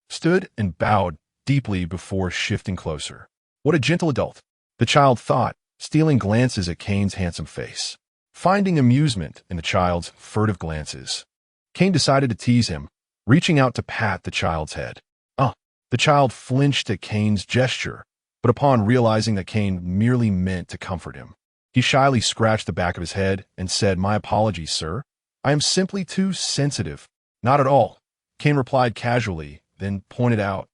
[SPEAKER 1] stood and bowed deeply before shifting closer. What a gentle adult, the child thought, stealing glances at Kane's handsome face. Finding amusement in the child's furtive glances, Kane decided to tease him, reaching out to pat the child's head. The child flinched at Kane's gesture, but upon realizing that Kane merely meant to comfort him, he shyly scratched the back of his head and said, "My apologies, sir. I am simply too sensitive." "Not at all," Kane replied casually, then pointed out,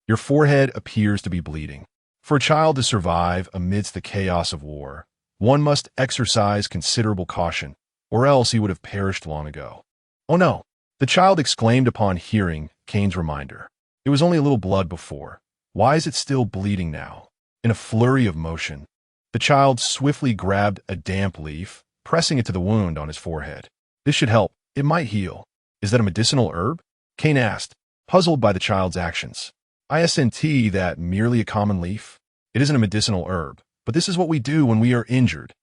[SPEAKER 1] "Your forehead appears to be bleeding. For a child to survive amidst the chaos of war, one must exercise considerable caution, or else he would have perished long ago." "Oh no," the child exclaimed upon hearing Kane's reminder. "It was only a little blood before. Why is it still bleeding now?" In a flurry of motion, the child swiftly grabbed a damp leaf, pressing it to the wound on his forehead. "This should help. It might heal." "Is that a medicinal herb?" Kane asked, puzzled by the child's actions. "Isn't that merely a common leaf?" "It isn't a medicinal herb, but this is what we do when we are injured."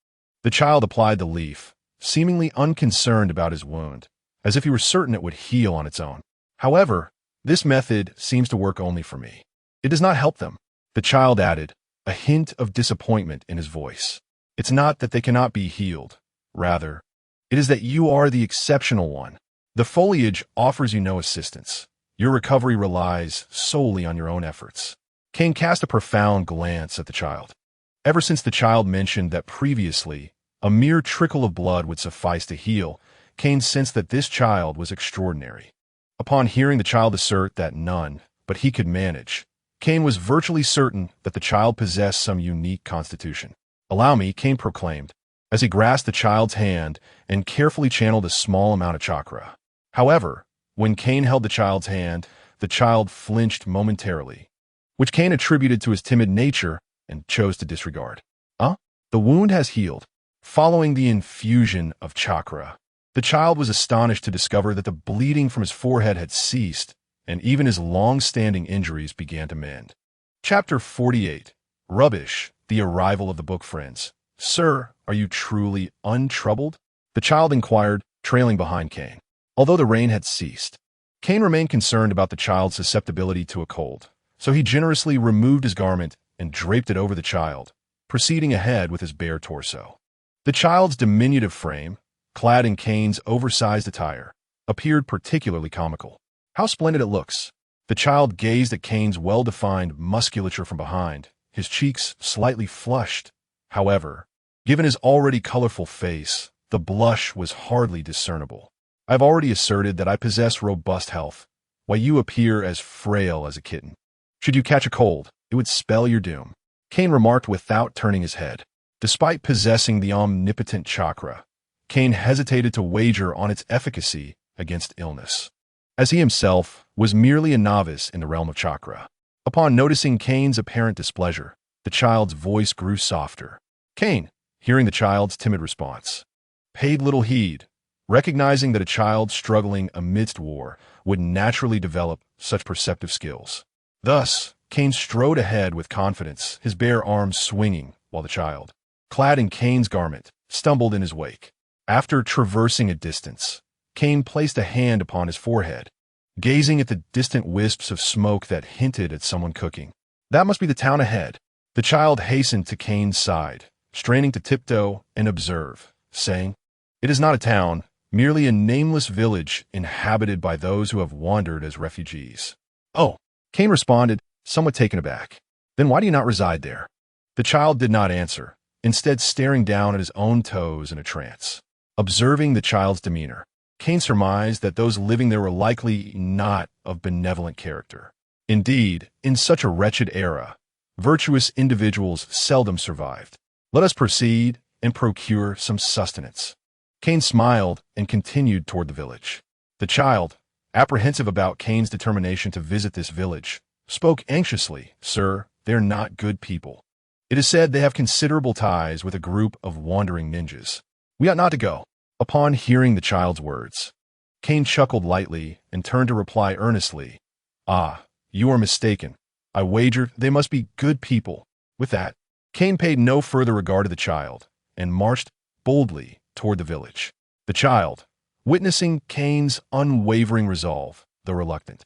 [SPEAKER 1] The child applied the leaf, seemingly unconcerned about his wound, as if he were certain it would heal on its own. "However, this method seems to work only for me. It does not help them," the child added, a hint of disappointment in his voice. "It's not that they cannot be healed. Rather, it is that you are the exceptional one. The foliage offers you no assistance. Your recovery relies solely on your own efforts." Kane cast a profound glance at the child. Ever since the child mentioned that previously a mere trickle of blood would suffice to heal, Kane sensed that this child was extraordinary. Upon hearing the child assert that none but he could manage, Kane was virtually certain that the child possessed some unique constitution. "Allow me," Kane proclaimed, as he grasped the child's hand and carefully channeled a small amount of chakra. However, when Kane held the child's hand, the child flinched momentarily, which Kane attributed to his timid nature and chose to disregard. The wound has healed. Following the infusion of chakra, the child was astonished to discover that the bleeding from his forehead had ceased, and even his long-standing injuries began to mend. Chapter 48. Rubbish, the arrival of the book friends. "Sir, are you truly untroubled?" the child inquired, trailing behind Kane. Although the rain had ceased, Kane remained concerned about the child's susceptibility to a cold, so he generously removed his garment and draped it over the child, proceeding ahead with his bare torso. The child's diminutive frame, clad in Kane's oversized attire, appeared particularly comical. "How splendid it looks!" The child gazed at Kane's well-defined musculature from behind, his cheeks slightly flushed. However, given his already colorful face, the blush was hardly discernible. "I've already asserted that I possess robust health, while you appear as frail as a kitten. Should you catch a cold, it would spell your doom," Kane remarked without turning his head. Despite possessing the omnipotent chakra, Kane hesitated to wager on its efficacy against illness, as he himself was merely a novice in the realm of chakra. Upon noticing Kane's apparent displeasure, the child's voice grew softer. Kane, hearing the child's timid response, paid little heed, recognizing that a child struggling amidst war would naturally develop such perceptive skills. Thus, Kane strode ahead with confidence, his bare arms swinging, while the child, clad in Kane's garment, stumbled in his wake. After traversing a distance, Kane placed a hand upon his forehead, gazing at the distant wisps of smoke that hinted at someone cooking. "That must be the town ahead." The child hastened to Kane's side, straining to tiptoe and observe, saying, "It is not a town, merely a nameless village inhabited by those who have wandered as refugees." "Oh," Kane responded, somewhat taken aback. "Then why do you not reside there?" The child did not answer, instead staring down at his own toes in a trance. Observing the child's demeanor, Kane surmised that those living there were likely not of benevolent character. Indeed, in such a wretched era, virtuous individuals seldom survived. Let us proceed and procure some sustenance. Kane smiled and continued toward the village. The child, apprehensive about Kane's determination to visit this village, spoke anxiously. Sir, they're not good people. It is said they have considerable ties with a group of wandering ninjas. We ought not to go. Upon hearing the child's words, Kane chuckled lightly and turned to reply earnestly. Ah, you are mistaken. I wager they must be good people. With that, Kane paid no further regard to the child and marched boldly toward the village. The child, witnessing Kane's unwavering resolve, though reluctant,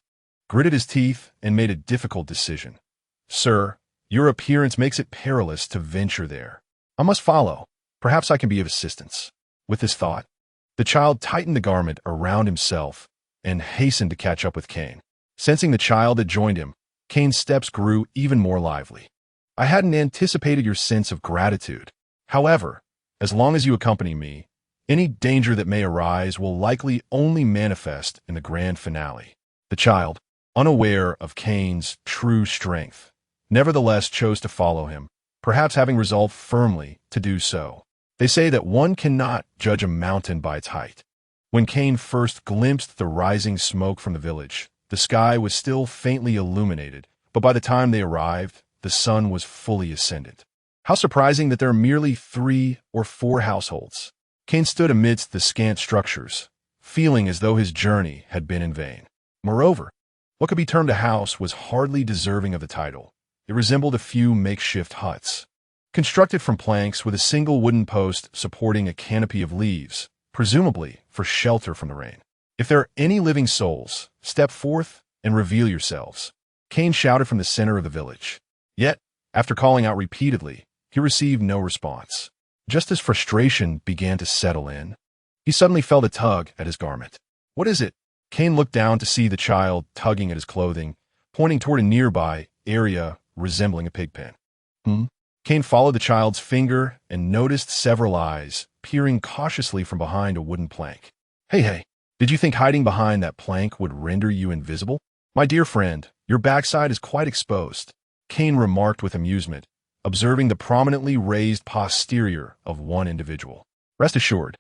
[SPEAKER 1] gritted his teeth and made a difficult decision. Sir, your appearance makes it perilous to venture there. I must follow. Perhaps I can be of assistance. With this thought, the child tightened the garment around himself and hastened to catch up with Kane. Sensing the child had joined him, Kane's steps grew even more lively. I hadn't anticipated your sense of gratitude. However, as long as you accompany me, any danger that may arise will likely only manifest in the grand finale. The child, unaware of Kane's true strength, nevertheless chose to follow him, perhaps having resolved firmly to do so. They say that one cannot judge a mountain by its height. When Kane first glimpsed the rising smoke from the village, the sky was still faintly illuminated, but by the time they arrived, the sun was fully ascendant. How surprising that there are merely 3 or 4 households. Kane stood amidst the scant structures, feeling as though his journey had been in vain. Moreover, what could be termed a house was hardly deserving of the title. It resembled a few makeshift huts, constructed from planks with a single wooden post supporting a canopy of leaves, presumably for shelter from the rain. If there are any living souls, step forth and reveal yourselves, Kane shouted from the center of the village. Yet, after calling out repeatedly, he received no response. Just as frustration began to settle in, he suddenly felt a tug at his garment. What is it? Kane looked down to see the child tugging at his clothing, pointing toward a nearby area resembling a pig pen. Kane followed the child's finger and noticed several eyes peering cautiously from behind a wooden plank. Hey, did you think hiding behind that plank would render you invisible? My dear friend, your backside is quite exposed, Kane remarked with amusement, observing the prominently raised posterior of one individual. Rest assured,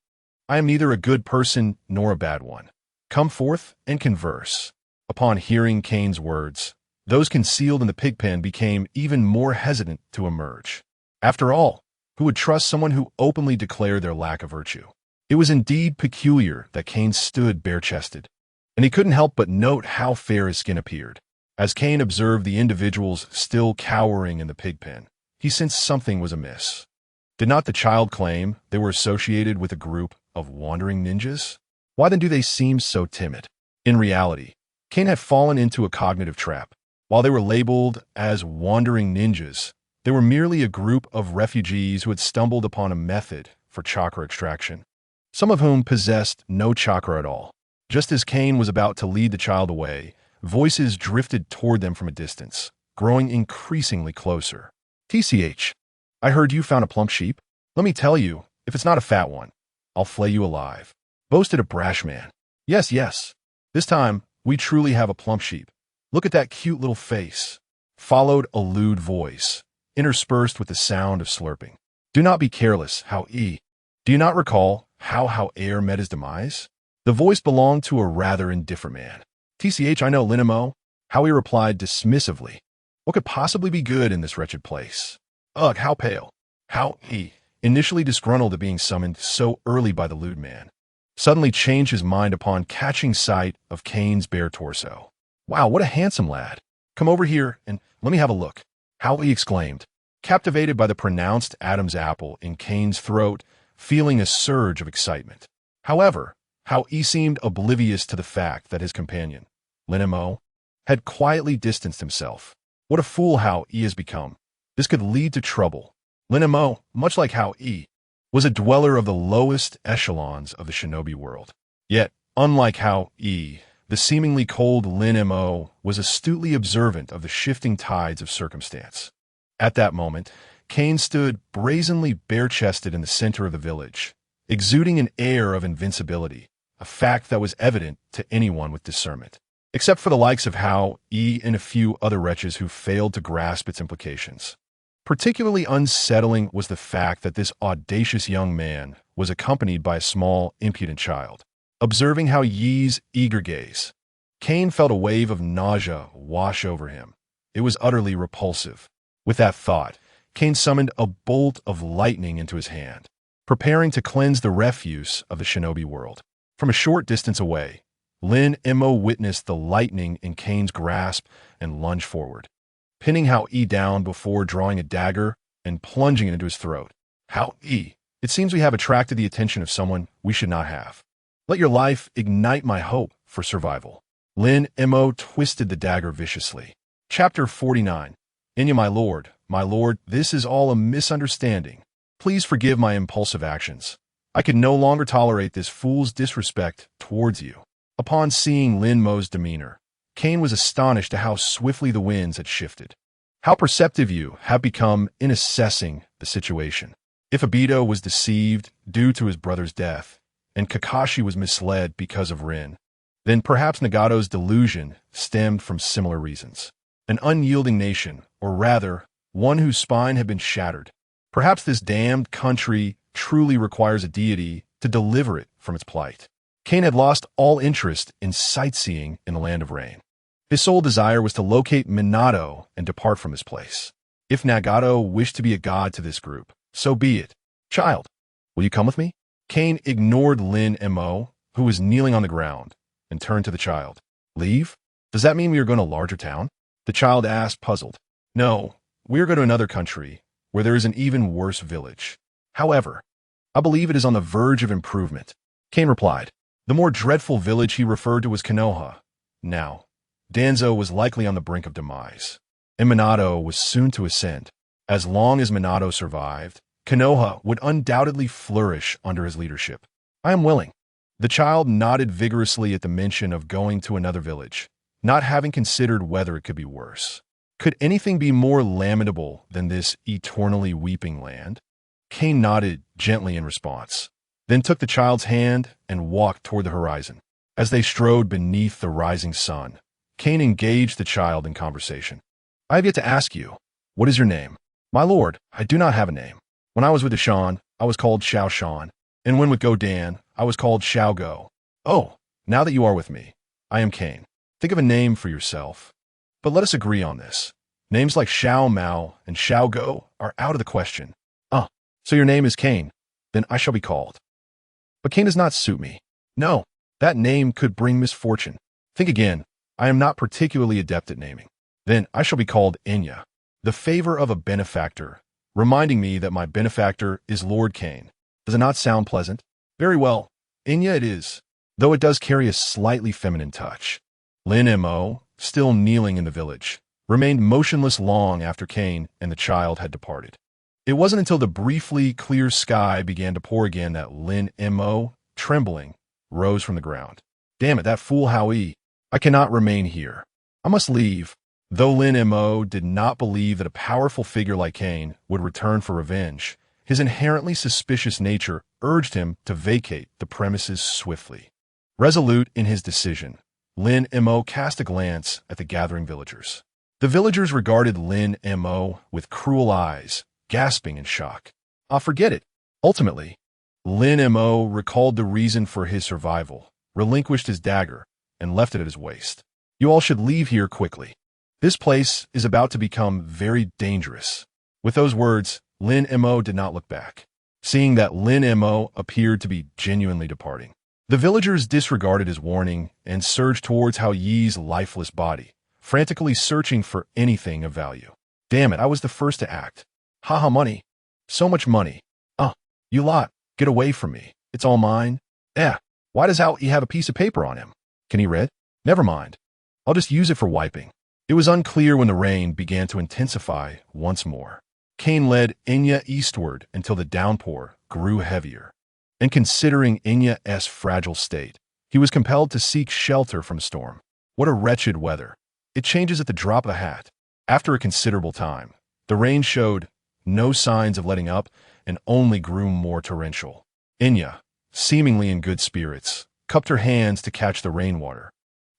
[SPEAKER 1] I am neither a good person nor a bad one. Come forth and converse. Upon hearing Kane's words, those concealed in the pig pen became even more hesitant to emerge. After all, who would trust someone who openly declared their lack of virtue? It was indeed peculiar that Kane stood bare-chested, and he couldn't help but note how fair his skin appeared. As Kane observed the individuals still cowering in the pig pen, he sensed something was amiss. Did not the child claim they were associated with a group of wandering ninjas? Why then do they seem so timid? In reality, Kane had fallen into a cognitive trap. While they were labeled as wandering ninjas, they were merely a group of refugees who had stumbled upon a method for chakra extraction, some of whom possessed no chakra at all. Just as Kane was about to lead the child away, voices drifted toward them from a distance, growing increasingly closer. TCH, I heard you found a plump sheep. Let me tell you, if it's not a fat one, I'll flay you alive, boasted a brash man. Yes. This time, we truly have a plump sheep. Look at that cute little face. Followed a lewd voice, interspersed with the sound of slurping. Do not be careless, How-E. Do you not recall how Air met his demise? The voice belonged to a rather indifferent man. TCH, I know, Linamo. Howie replied dismissively. What could possibly be good in this wretched place? Ugh, how pale. How-E, initially disgruntled at being summoned so early by the lewd man, suddenly changed his mind upon catching sight of Kane's bare torso. Wow, what a handsome lad. Come over here and let me have a look, Howie exclaimed, captivated by the pronounced Adam's apple in Kane's throat, feeling a surge of excitement. However, Howie seemed oblivious to the fact that his companion, Linamo, had quietly distanced himself. What a fool Howie has become. This could lead to trouble. Linamo, much like Howie, was a dweller of the lowest echelons of the shinobi world. Yet, unlike Howie, the seemingly cold Linamo was astutely observant of the shifting tides of circumstance. At that moment, Kane stood brazenly bare-chested in the center of the village, exuding an air of invincibility, a fact that was evident to anyone with discernment, except for the likes of Hao E and a few other wretches who failed to grasp its implications. Particularly unsettling was the fact that this audacious young man was accompanied by a small, impudent child. Observing Hao Yi's eager gaze, Kane felt a wave of nausea wash over him. It was utterly repulsive. With that thought, Kane summoned a bolt of lightning into his hand, preparing to cleanse the refuse of the shinobi world. From a short distance away, Lin Mo witnessed the lightning in Kane's grasp and lunged forward, pinning Hao E down before drawing a dagger and plunging it into his throat. Hao E, it seems we have attracted the attention of someone we should not have. Let your life ignite my hope for survival. Lin Mo twisted the dagger viciously. Chapter 49. Inya, my lord, this is all a misunderstanding. Please forgive my impulsive actions. I could no longer tolerate this fool's disrespect towards you. Upon seeing Lin Mo's demeanor, Kane was astonished at how swiftly the winds had shifted. How perceptive you have become in assessing the situation. If Obito was deceived due to his brother's death, and Kakashi was misled because of Rin, then perhaps Nagato's delusion stemmed from similar reasons. An unyielding nation, or rather, one whose spine had been shattered. Perhaps this damned country truly requires a deity to deliver it from its plight. Kane had lost all interest in sightseeing in the Land of Rain. His sole desire was to locate Minato and depart from this place. If Nagato wished to be a god to this group, so be it. Child, will you come with me? Kane ignored Lin Mo, who was kneeling on the ground, and turned to the child. Leave? Does that mean we are going to a larger town? The child asked, puzzled. No, we are going to another country, where there is an even worse village. However, I believe it is on the verge of improvement. Kane replied. The more dreadful village he referred to was Konoha. Now, Danzo was likely on the brink of demise, and Minato was soon to ascend. As long as Minato survived, Konoha would undoubtedly flourish under his leadership. I am willing. The child nodded vigorously at the mention of going to another village, not having considered whether it could be worse. Could anything be more lamentable than this eternally weeping land? Kane nodded gently in response, then took the child's hand and walked toward the horizon. As they strode beneath the rising sun, Kane engaged the child in conversation. I have yet to ask you, what is your name? My lord, I do not have a name. When I was with Deshan, I was called Xiao Shan, and when with Godan, I was called Xiao Go. Oh, now that you are with me, I am Kane. Think of a name for yourself. But let us agree on this. Names like Xiao Mao and Xiao Go are out of the question. So your name is Kane. Then I shall be called. But Kane does not suit me. No, that name could bring misfortune. Think again. I am not particularly adept at naming. Then I shall be called Inya, the favor of a benefactor, reminding me that my benefactor is Lord Kane. Does it not sound pleasant? Very well. Inya it is, though it does carry a slightly feminine touch. Lin Mo, still kneeling in the village, remained motionless long after Kane and the child had departed. It wasn't until the briefly clear sky began to pour again that Lin Mo, trembling, rose from the ground. Damn it, that fool Howie. I cannot remain here. I must leave. Though Lin Mo did not believe that a powerful figure like Kane would return for revenge, his inherently suspicious nature urged him to vacate the premises swiftly. Resolute in his decision, Lin Mo cast a glance at the gathering villagers. The villagers regarded Lin Mo with cruel eyes, gasping in shock. Forget it. Ultimately, Lin Mo recalled the reason for his survival, relinquished his dagger, and left it at his waist. You all should leave here quickly. This place is about to become very dangerous. With those words, Lin Mo did not look back, seeing that Lin Mo appeared to be genuinely departing. The villagers disregarded his warning and surged towards Hao Yi's lifeless body, frantically searching for anything of value. Damn it, I was the first to act. Haha, money. So much money. You lot, get away from me. It's all mine. Why does Hao Yi have a piece of paper on him? Can he read? Never mind. I'll just use it for wiping. It was unclear when the rain began to intensify once more. Kane led Inya eastward until the downpour grew heavier. And considering Inya's fragile state, he was compelled to seek shelter from storm. What a wretched weather. It changes at the drop of a hat. After a considerable time, the rain showed no signs of letting up and only grew more torrential. Inya, seemingly in good spirits, cupped her hands to catch the rainwater,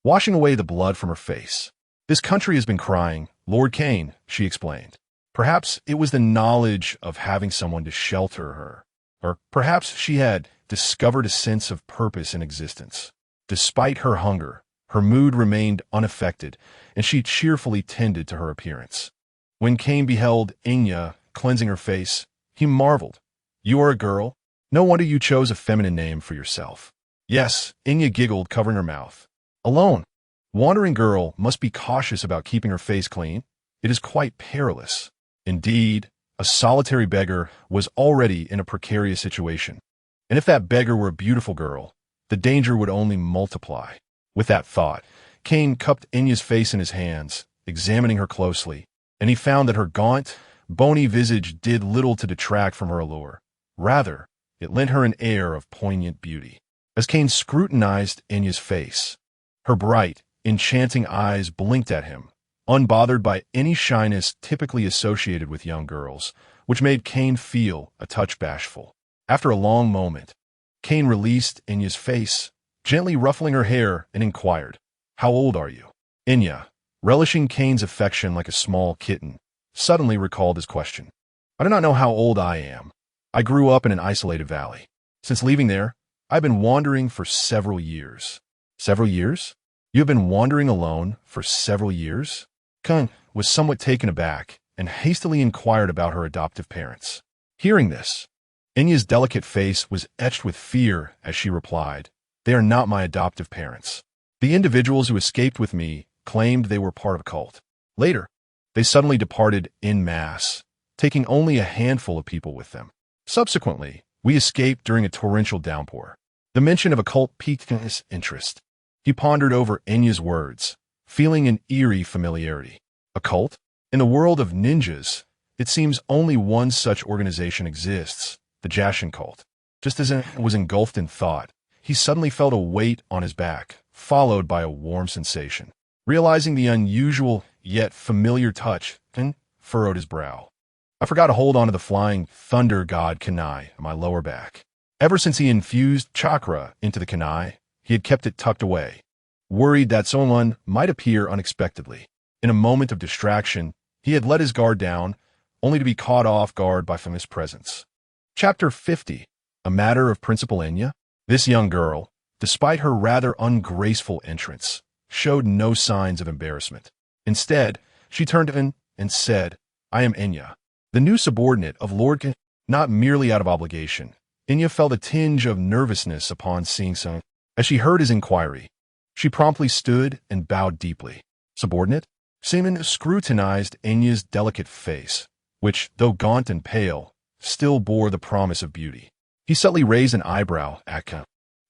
[SPEAKER 1] washing away the blood from her face. "This country has been crying, Lord Kane," she explained. Perhaps it was the knowledge of having someone to shelter her, or perhaps she had discovered a sense of purpose in existence. Despite her hunger, her mood remained unaffected, and she cheerfully tended to her appearance. When Kane beheld Enya cleansing her face, he marveled. "You are a girl? No wonder you chose a feminine name for yourself." "Yes," Enya giggled, covering her mouth. "Alone. Wandering girl must be cautious about keeping her face clean. It is quite perilous." Indeed, a solitary beggar was already in a precarious situation. And if that beggar were a beautiful girl, the danger would only multiply. With that thought, Kane cupped Enya's face in his hands, examining her closely, and he found that her gaunt, bony visage did little to detract from her allure. Rather, it lent her an air of poignant beauty. As Kane scrutinized Enya's face, her bright, enchanting eyes blinked at him, unbothered by any shyness typically associated with young girls, which made Kane feel a touch bashful. After a long moment, Kane released Enya's face, gently ruffling her hair, and inquired, "How old are you?" Enya, relishing Kane's affection like a small kitten, suddenly recalled his question. "I do not know how old I am. I grew up in an isolated valley. Since leaving there, I've been wandering for several years." "Several years? You have been wandering alone for several years?" Kane was somewhat taken aback and hastily inquired about her adoptive parents. Hearing this, Enya's delicate face was etched with fear as she replied, "They are not my adoptive parents. The individuals who escaped with me claimed they were part of a cult. Later, they suddenly departed en masse, taking only a handful of people with them. Subsequently, we escaped during a torrential downpour." The mention of a cult piqued his interest. He pondered over Enya's words, feeling an eerie familiarity. A cult? In the world of ninjas, it seems only one such organization exists, the Jashin cult. Just as he was engulfed in thought, he suddenly felt a weight on his back, followed by a warm sensation. Realizing the unusual yet familiar touch, Kane furrowed his brow. "I forgot to hold on to the flying thunder god Kanai on my lower back. Ever since he infused chakra into the Kanai, he had kept it tucked away, worried that someone might appear unexpectedly. In a moment of distraction, he had let his guard down, only to be caught off guard by Fami's presence." Chapter 50. A Matter of Principal Enya. This young girl, despite her rather ungraceful entrance, showed no signs of embarrassment. Instead, she turned to him and said, "I am Enya, the new subordinate of Lord Kane." Not merely out of obligation, Enya felt a tinge of nervousness upon seeing someone. As she heard his inquiry, she promptly stood and bowed deeply. "Subordinate?" Seaman scrutinized Enya's delicate face, which, though gaunt and pale, still bore the promise of beauty. He subtly raised an eyebrow at Kane.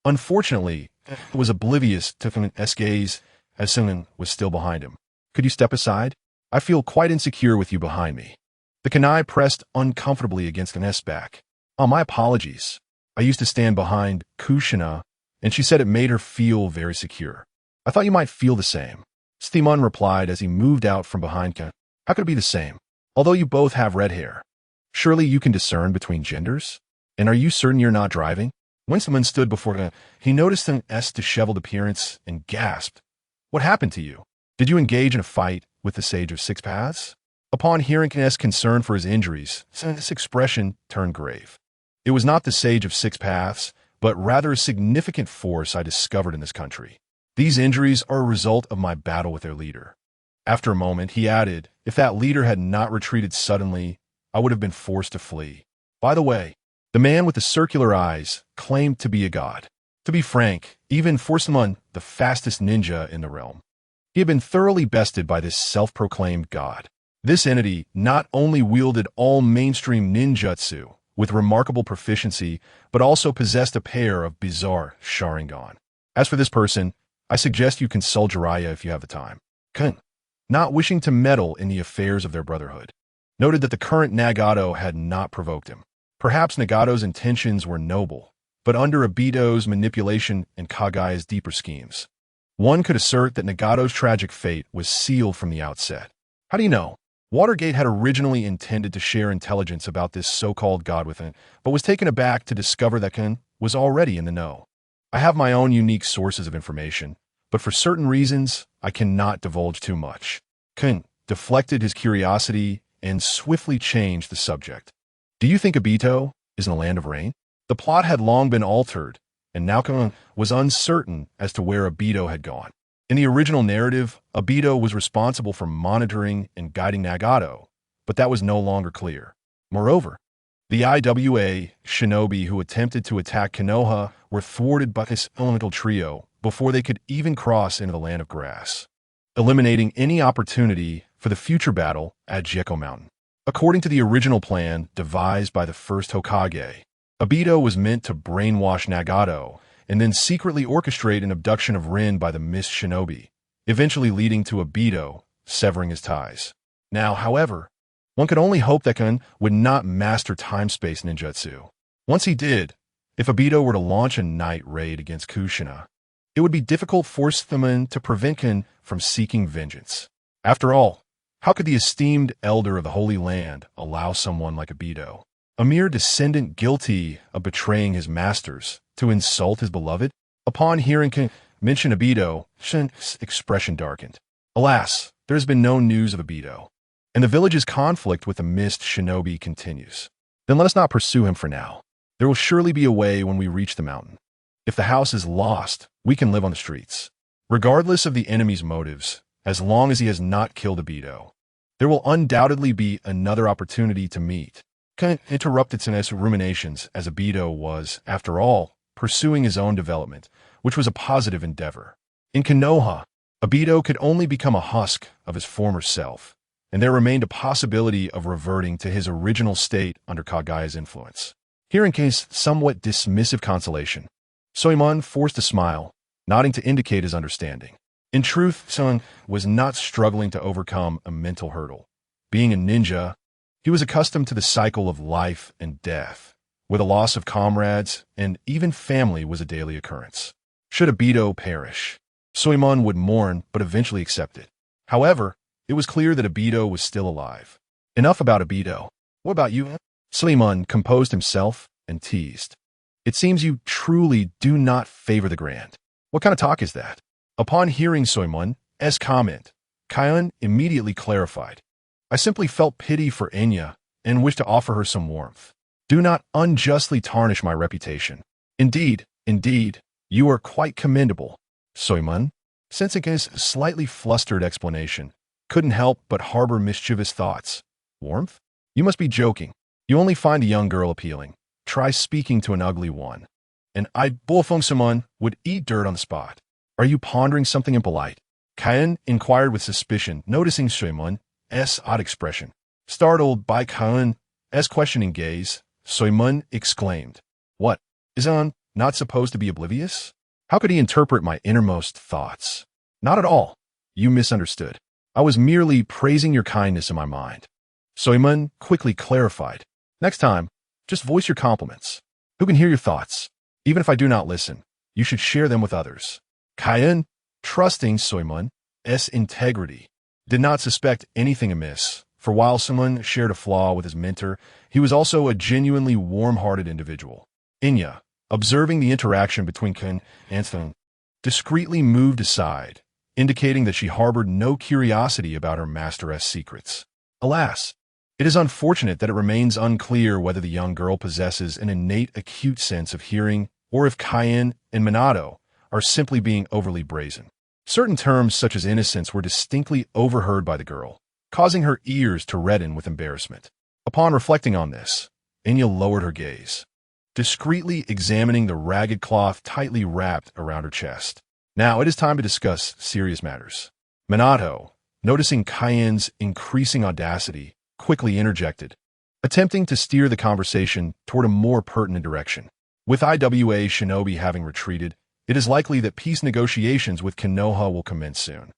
[SPEAKER 1] Unfortunately, he was oblivious to Fami's gaze as Seaman was still behind him. "Could you step aside? I feel quite insecure with you behind me." The Kanai pressed uncomfortably against Kane's back. "Oh, my apologies. I used to stand behind Kushina, and she said it made her feel very secure. I thought you might feel the same." Steemon replied as he moved out from behind Kane. "How could it be the same? Although you both have red hair. Surely you can discern between genders? And are you certain you're not driving?" When Steemon stood before Kane, he noticed Kane's disheveled appearance and gasped. "What happened to you? Did you engage in a fight with the Sage of Six Paths?" Upon hearing Kane's concern for his injuries, Kane's expression turned grave. "It was not the Sage of Six Paths, but rather a significant force I discovered in this country. These injuries are a result of my battle with their leader." After a moment, he added, "If that leader had not retreated suddenly, I would have been forced to flee. By the way, the man with the circular eyes claimed to be a god. To be frank, even Forsamon, the fastest ninja in the realm, he had been thoroughly bested by this self-proclaimed god. This entity not only wielded all mainstream ninjutsu with remarkable proficiency, but also possessed a pair of bizarre Sharingan. As for this person, I suggest you consult Jiraiya if you have the time." Kane, not wishing to meddle in the affairs of their brotherhood, noted that the current Nagato had not provoked him. Perhaps Nagato's intentions were noble, but under Obito's manipulation and Kagaya's deeper schemes, one could assert that Nagato's tragic fate was sealed from the outset. "How do you know?" Watergate had originally intended to share intelligence about this so-called god with him, but was taken aback to discover that Kane was already in the know. I have my own unique sources of information, but for certain reasons, I cannot divulge too much. Kane deflected his curiosity and swiftly changed the subject. Do you think Abito is in a land of rain? The plot had long been altered, and now Kane was uncertain as to where Abito had gone. In the original narrative, Abito was responsible for monitoring and guiding Nagato, but that was no longer clear. Moreover, the IWA shinobi who attempted to attack Konoha were thwarted by this elemental trio before they could even cross into the land of grass, eliminating any opportunity for the future battle at Jeko Mountain. According to the original plan devised by the first Hokage, Abito was meant to brainwash Nagato and then secretly orchestrate an abduction of Rin by the Mist Shinobi, eventually leading to Abito severing his ties. Now, however, one could only hope that Kane would not master time-space ninjutsu. Once he did, if Abito were to launch a night raid against Kushina, it would be difficult for them to prevent Kane from seeking vengeance. After all, how could the esteemed elder of the Holy Land allow someone like Abito, a mere descendant guilty of betraying his masters, to insult his beloved? Upon hearing Kane mention Abito, Shin's expression darkened. Alas, there has been no news of Abito, and the village's conflict with the Mist Shinobi continues. Then let us not pursue him for now. There will surely be a way when we reach the mountain. If the house is lost, we can live on the streets. Regardless of the enemy's motives, as long as he has not killed Abito, there will undoubtedly be another opportunity to meet. Kane interrupted Tsune's ruminations as Abito was, after all, pursuing his own development, which was a positive endeavor. In Konoha, Abito could only become a husk of his former self, and there remained a possibility of reverting to his original state under Kagaya's influence. Hearing Kane's somewhat dismissive consolation, Soimon forced a smile, nodding to indicate his understanding. In truth, Son was not struggling to overcome a mental hurdle. Being a ninja, he was accustomed to the cycle of life and death, where the loss of comrades and even family was a daily occurrence. Should Abito perish, Soimon would mourn but eventually accept it. However, it was clear that Abito was still alive. Enough about Abito. What about you? Soimon composed himself and teased. It seems you truly do not favor the grand. What kind of talk is that? Upon hearing Soimon's comment, Kane immediately clarified. I simply felt pity for Enya and wished to offer her some warmth. Do not unjustly tarnish my reputation. Indeed, you are quite commendable. Soimon, sensing his slightly flustered explanation, couldn't help but harbor mischievous thoughts. Warmth? You must be joking. You only find a young girl appealing. Try speaking to an ugly one. And Soimon would eat dirt on the spot. Are you pondering something impolite? Kane inquired with suspicion, noticing Soimon's odd expression. Startled by Kane's questioning gaze, Soimon exclaimed, What? Is on not supposed to be oblivious? How could he interpret my innermost thoughts? Not at all. You misunderstood. I was merely praising your kindness in my mind. Soimon quickly clarified. Next time, just voice your compliments. Who can hear your thoughts? Even if I do not listen, you should share them with others. Kane, trusting Soimon's integrity, did not suspect anything amiss, for while Soimon shared a flaw with his mentor, he was also a genuinely warm-hearted individual. Enya, observing the interaction between Kane and Soimon, discreetly moved aside, indicating that she harbored no curiosity about her master's secrets. Alas, it is unfortunate that it remains unclear whether the young girl possesses an innate acute sense of hearing or if Kane and Minato are simply being overly brazen. Certain terms such as innocence were distinctly overheard by the girl, causing her ears to redden with embarrassment. Upon reflecting on this, Enya lowered her gaze, discreetly examining the ragged cloth tightly wrapped around her chest. Now it is time to discuss serious matters. Minato, noticing Kane's increasing audacity, quickly interjected, attempting to steer the conversation toward a more pertinent direction. With IWA Shinobi having retreated, it is likely that peace negotiations with Konoha will commence soon.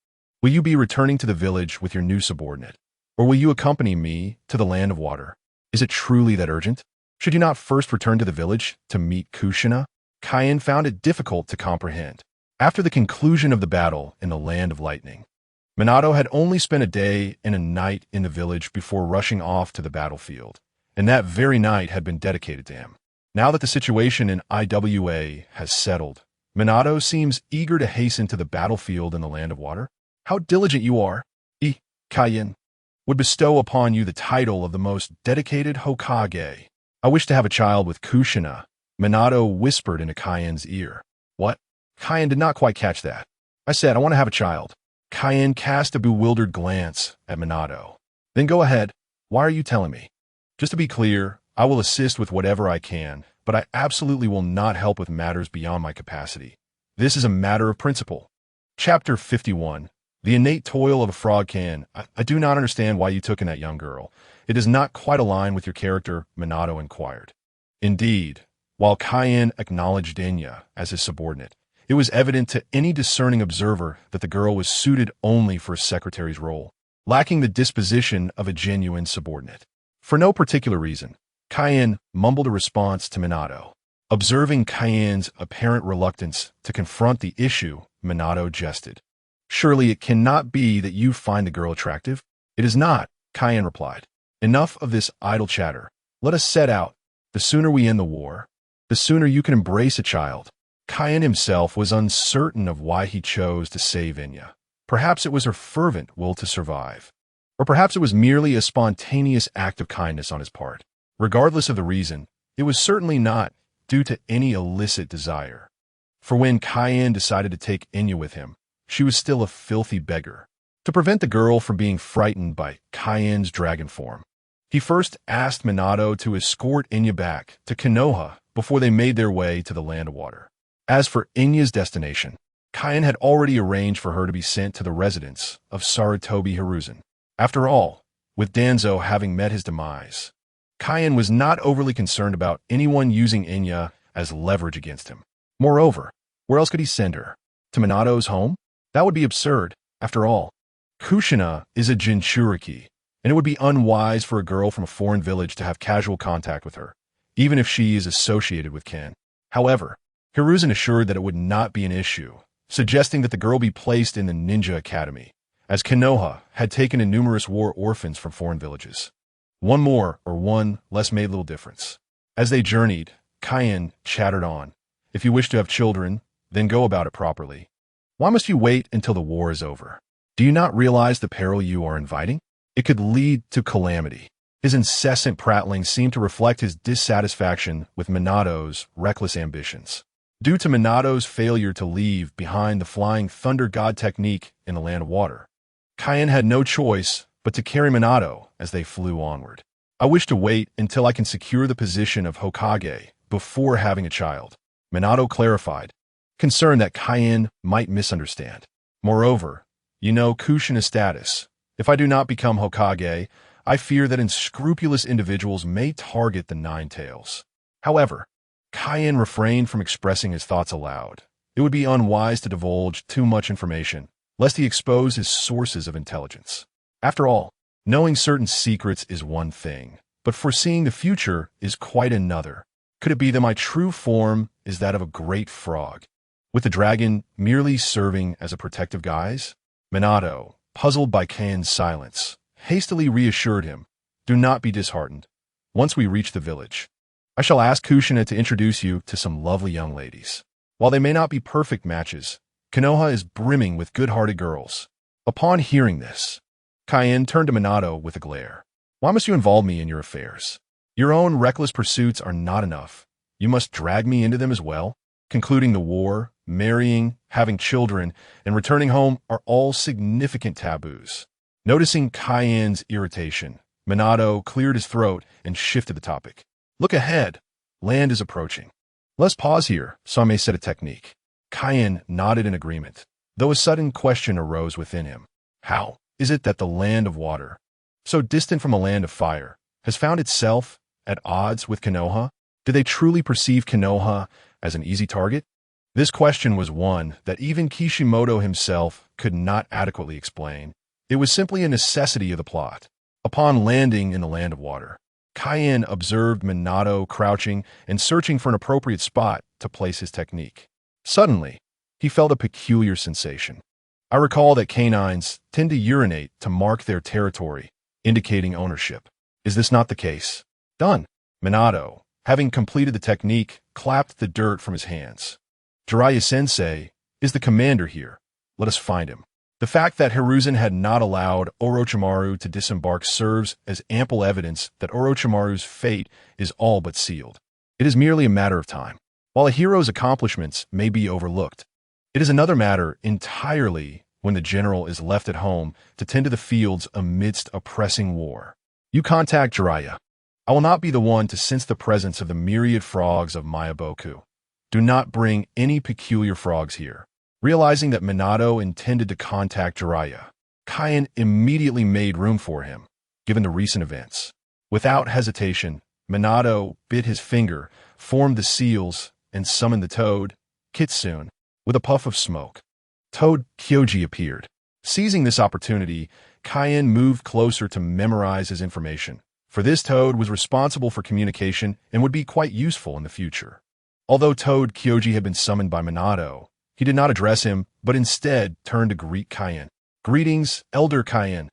[SPEAKER 1] Will you be returning to the village with your new subordinate? Or will you accompany me to the land of water? Is it truly that urgent? Should you not first return to the village to meet Kushina? Kane found it difficult to comprehend. After the conclusion of the battle in the land of lightning, Minato had only spent a day and a night in the village before rushing off to the battlefield, and that very night had been dedicated to him. Now that the situation in IWA has settled, Minato seems eager to hasten to the battlefield in the land of water. How diligent you are! Kaien would bestow upon you the title of the most dedicated Hokage. I wish to have a child with Kushina, Minato whispered into Kaien's ear. What? Kaien did not quite catch that. I said I want to have a child. Kaien cast a bewildered glance at Minato. Then go ahead. Why are you telling me? Just to be clear, I will assist with whatever I can, but I absolutely will not help with matters beyond my capacity. This is a matter of principle. Chapter 51. The innate toil of a frog can. I do not understand why you took in that young girl. It does not quite align with your character, Minato inquired. Indeed, while Kaien acknowledged Enya as his subordinate, it was evident to any discerning observer that the girl was suited only for a secretary's role, lacking the disposition of a genuine subordinate. For no particular reason, Kaien mumbled a response to Minato. Observing Kaien's apparent reluctance to confront the issue, Minato jested. Surely it cannot be that you find the girl attractive? It is not, Kaien replied. Enough of this idle chatter. Let us set out. The sooner we end the war, the sooner you can embrace a child. Kaien himself was uncertain of why he chose to save Enya. Perhaps it was her fervent will to survive. Or perhaps it was merely a spontaneous act of kindness on his part. Regardless of the reason, it was certainly not due to any illicit desire. For when Kaien decided to take Enya with him, she was still a filthy beggar. To prevent the girl from being frightened by Kaien's dragon form, he first asked Minato to escort Enya back to Konoha before they made their way to the land of water. As for Enya's destination, Kaien had already arranged for her to be sent to the residence of Sarutobi Hiruzen. After all, with Danzo having met his demise, Kaien was not overly concerned about anyone using Enya as leverage against him. Moreover, where else could he send her? To Minato's home? That would be absurd. After all, Kushina is a Jinchuriki, and it would be unwise for a girl from a foreign village to have casual contact with her, even if she is associated with Ken. However, Hiruzen assured that it would not be an issue, suggesting that the girl be placed in the ninja academy, as Konoha had taken in numerous war orphans from foreign villages. One more or one less made little difference. As they journeyed, Kaien chattered on. If you wish to have children, then go about it properly. Why must you wait until the war is over? Do you not realize the peril you are inviting? It could lead to calamity. His incessant prattling seemed to reflect his dissatisfaction with Minato's reckless ambitions. Due to Minato's failure to leave behind the flying thunder god technique in the land of water, Kaien had no choice but to carry Minato as they flew onward. I wish to wait until I can secure the position of Hokage before having a child, Minato clarified, concerned that Kaien might misunderstand. Moreover, you know Kushina's status. If I do not become Hokage, I fear that unscrupulous individuals may target the Nine Tails. However, Kaien refrained from expressing his thoughts aloud. It would be unwise to divulge too much information, lest he expose his sources of intelligence. After all, knowing certain secrets is one thing, but foreseeing the future is quite another. Could it be that my true form is that of a great frog, with the dragon merely serving as a protective guise? Minato, puzzled by Kaien's silence, hastily reassured him, do not be disheartened. Once we reach the village, I shall ask Kushina to introduce you to some lovely young ladies. While they may not be perfect matches, Konoha is brimming with good-hearted girls. Upon hearing this, Kaien turned to Minato with a glare. Why must you involve me in your affairs? Your own reckless pursuits are not enough. You must drag me into them as well. Concluding the war, marrying, having children, and returning home are all significant taboos. Noticing Kaien's irritation, Minato cleared his throat and shifted the topic. Look ahead. Land is approaching. Let's pause here, so I may set a technique. Kaien nodded in agreement, though a sudden question arose within him. How is it that the land of water, so distant from the land of fire, has found itself at odds with Konoha? Did they truly perceive Konoha as an easy target? This question was one that even Kishimoto himself could not adequately explain. It was simply a necessity of the plot. Upon landing in the land of water, Kaien observed Minato crouching and searching for an appropriate spot to place his technique. Suddenly, he felt a peculiar sensation. I recall that canines tend to urinate to mark their territory, indicating ownership. Is this not the case? Done. Minato, having completed the technique, clapped the dirt from his hands. Jiraiya-sensei is the commander here. Let us find him. The fact that Hiruzen had not allowed Orochimaru to disembark serves as ample evidence that Orochimaru's fate is all but sealed. It is merely a matter of time. While a hero's accomplishments may be overlooked, it is another matter entirely when the general is left at home to tend to the fields amidst a pressing war. You contact Jiraiya. I will not be the one to sense the presence of the myriad frogs of Myaboku. Do not bring any peculiar frogs here. Realizing that Minato intended to contact Jiraiya, Kain immediately made room for him, given the recent events. Without hesitation, Minato bit his finger, formed the seals, and summoned the toad, Kitsune, with a puff of smoke. Toad Kyoji appeared. Seizing this opportunity, Kain moved closer to memorize his information, for this toad was responsible for communication and would be quite useful in the future. Although Toad Kyoji had been summoned by Minato, he did not address him, but instead turned to greet Kain. Greetings, Elder Kain.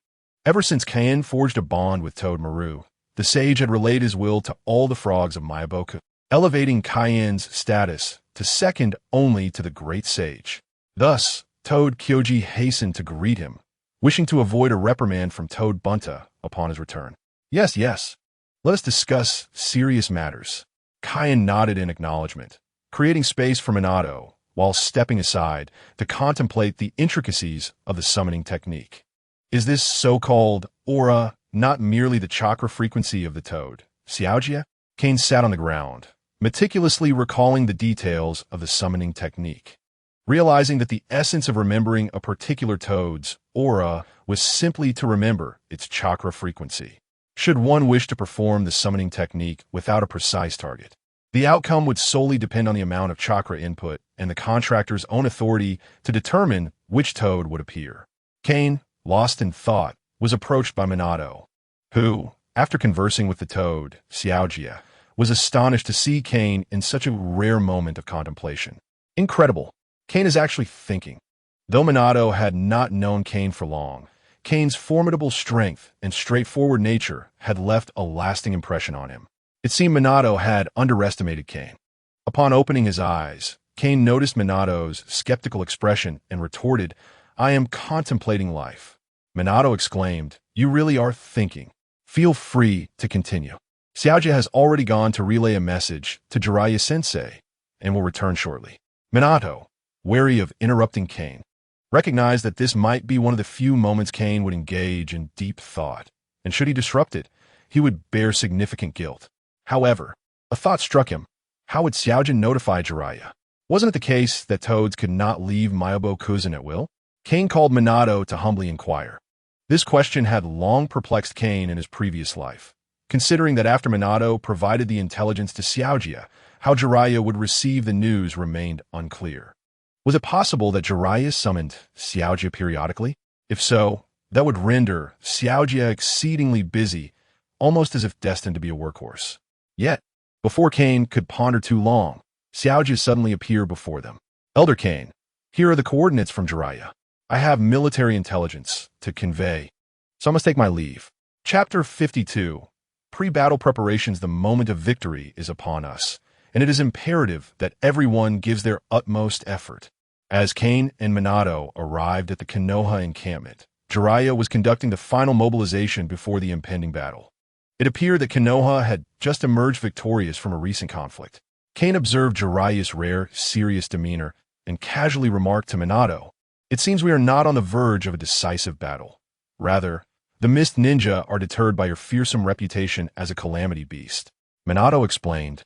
[SPEAKER 1] Ever since Kain forged a bond with Toad Maru, the sage had relayed his will to all the frogs of Myaboku, elevating Kain's status to second only to the great sage. Thus, Toad Kyoji hastened to greet him, wishing to avoid a reprimand from Toad Bunta upon his return. Yes, let us discuss serious matters. Kain nodded in acknowledgement, creating space for Minato, while stepping aside to contemplate the intricacies of the summoning technique. Is this so-called aura not merely the chakra frequency of the toad, Xiaojia? Kain sat on the ground, meticulously recalling the details of the summoning technique. Realizing that the essence of remembering a particular toad's aura was simply to remember its chakra frequency. Should one wish to perform the summoning technique without a precise target, the outcome would solely depend on the amount of chakra input and the contractor's own authority to determine which toad would appear. Kain, lost in thought, was approached by Minato, who, after conversing with the toad, Xiaojia, was astonished to see Kain in such a rare moment of contemplation. Incredible. Kain is actually thinking. Though Minato had not known Kain for long, Kain's formidable strength and straightforward nature had left a lasting impression on him. It seemed Minato had underestimated Kain. Upon opening his eyes, Kain noticed Minato's skeptical expression and retorted, "I am contemplating life." Minato exclaimed, "You really are thinking. Feel free to continue." Xiaojia has already gone to relay a message to Jiraiya-sensei and will return shortly. Minato, wary of interrupting Kain, recognized that this might be one of the few moments Kain would engage in deep thought, and should he disrupt it, he would bear significant guilt. However, a thought struck him. How would Xiaojin notify Jiraiya? Wasn't it the case that toads could not leave Myabokuzen at will? Kain called Minato to humbly inquire. This question had long perplexed Kain in his previous life, considering that after Minato provided the intelligence to Xiaojia, how Jiraiya would receive the news remained unclear. Was it possible that Jiraiya summoned Xiaojia periodically? If so, that would render Xiaojia exceedingly busy, almost as if destined to be a workhorse. Yet, before Kain could ponder too long, Xiaojia suddenly appeared before them. "Elder Kain, here are the coordinates from Jiraiya. I have military intelligence to convey, so I must take my leave." Chapter 52. Pre-battle preparations. The moment of victory is upon us, and it is imperative that everyone gives their utmost effort. As Kain and Minato arrived at the Konoha encampment, Jiraiya was conducting the final mobilization before the impending battle. It appeared that Konoha had just emerged victorious from a recent conflict. Kain observed Jiraiya's rare, serious demeanor and casually remarked to Minato, "It seems we are not on the verge of a decisive battle. Rather, the Mist Ninja are deterred by your fearsome reputation as a calamity beast." Minato explained,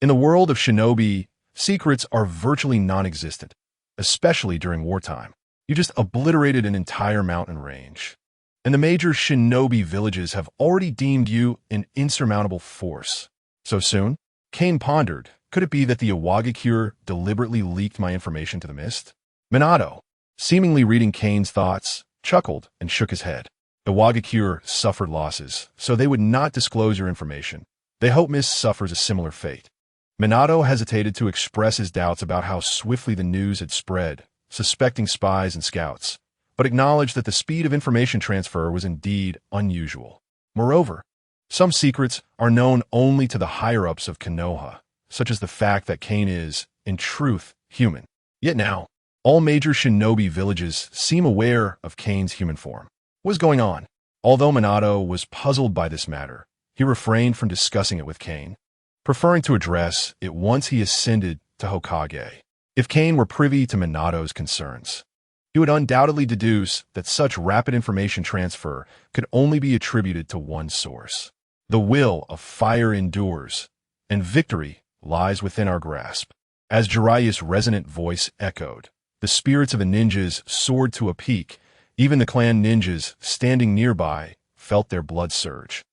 [SPEAKER 1] "In the world of shinobi, secrets are virtually non-existent, especially during wartime. You just obliterated an entire mountain range, and the major shinobi villages have already deemed you an insurmountable force. So soon?" Kain pondered, could it be that the Iwagakure deliberately leaked my information to the Mist? Minato, seemingly reading Kain's thoughts, chuckled and shook his head. Iwagakure suffered losses, so they would not disclose your information. They hope Mist suffers a similar fate. Minato hesitated to express his doubts about how swiftly the news had spread, suspecting spies and scouts, but acknowledged that the speed of information transfer was indeed unusual. Moreover, some secrets are known only to the higher-ups of Konoha, such as the fact that Kain is, in truth, human. Yet now, all major shinobi villages seem aware of Kane's human form. What is going on? Although Minato was puzzled by this matter, he refrained from discussing it with Kane, preferring to address it once he ascended to Hokage. If Kane were privy to Minato's concerns, he would undoubtedly deduce that such rapid information transfer could only be attributed to one source. The will of fire endures, and victory lies within our grasp. As Jiraiya's resonant voice echoed, the spirits of the ninjas soared to a peak. Even the clan ninjas standing nearby felt their blood surge,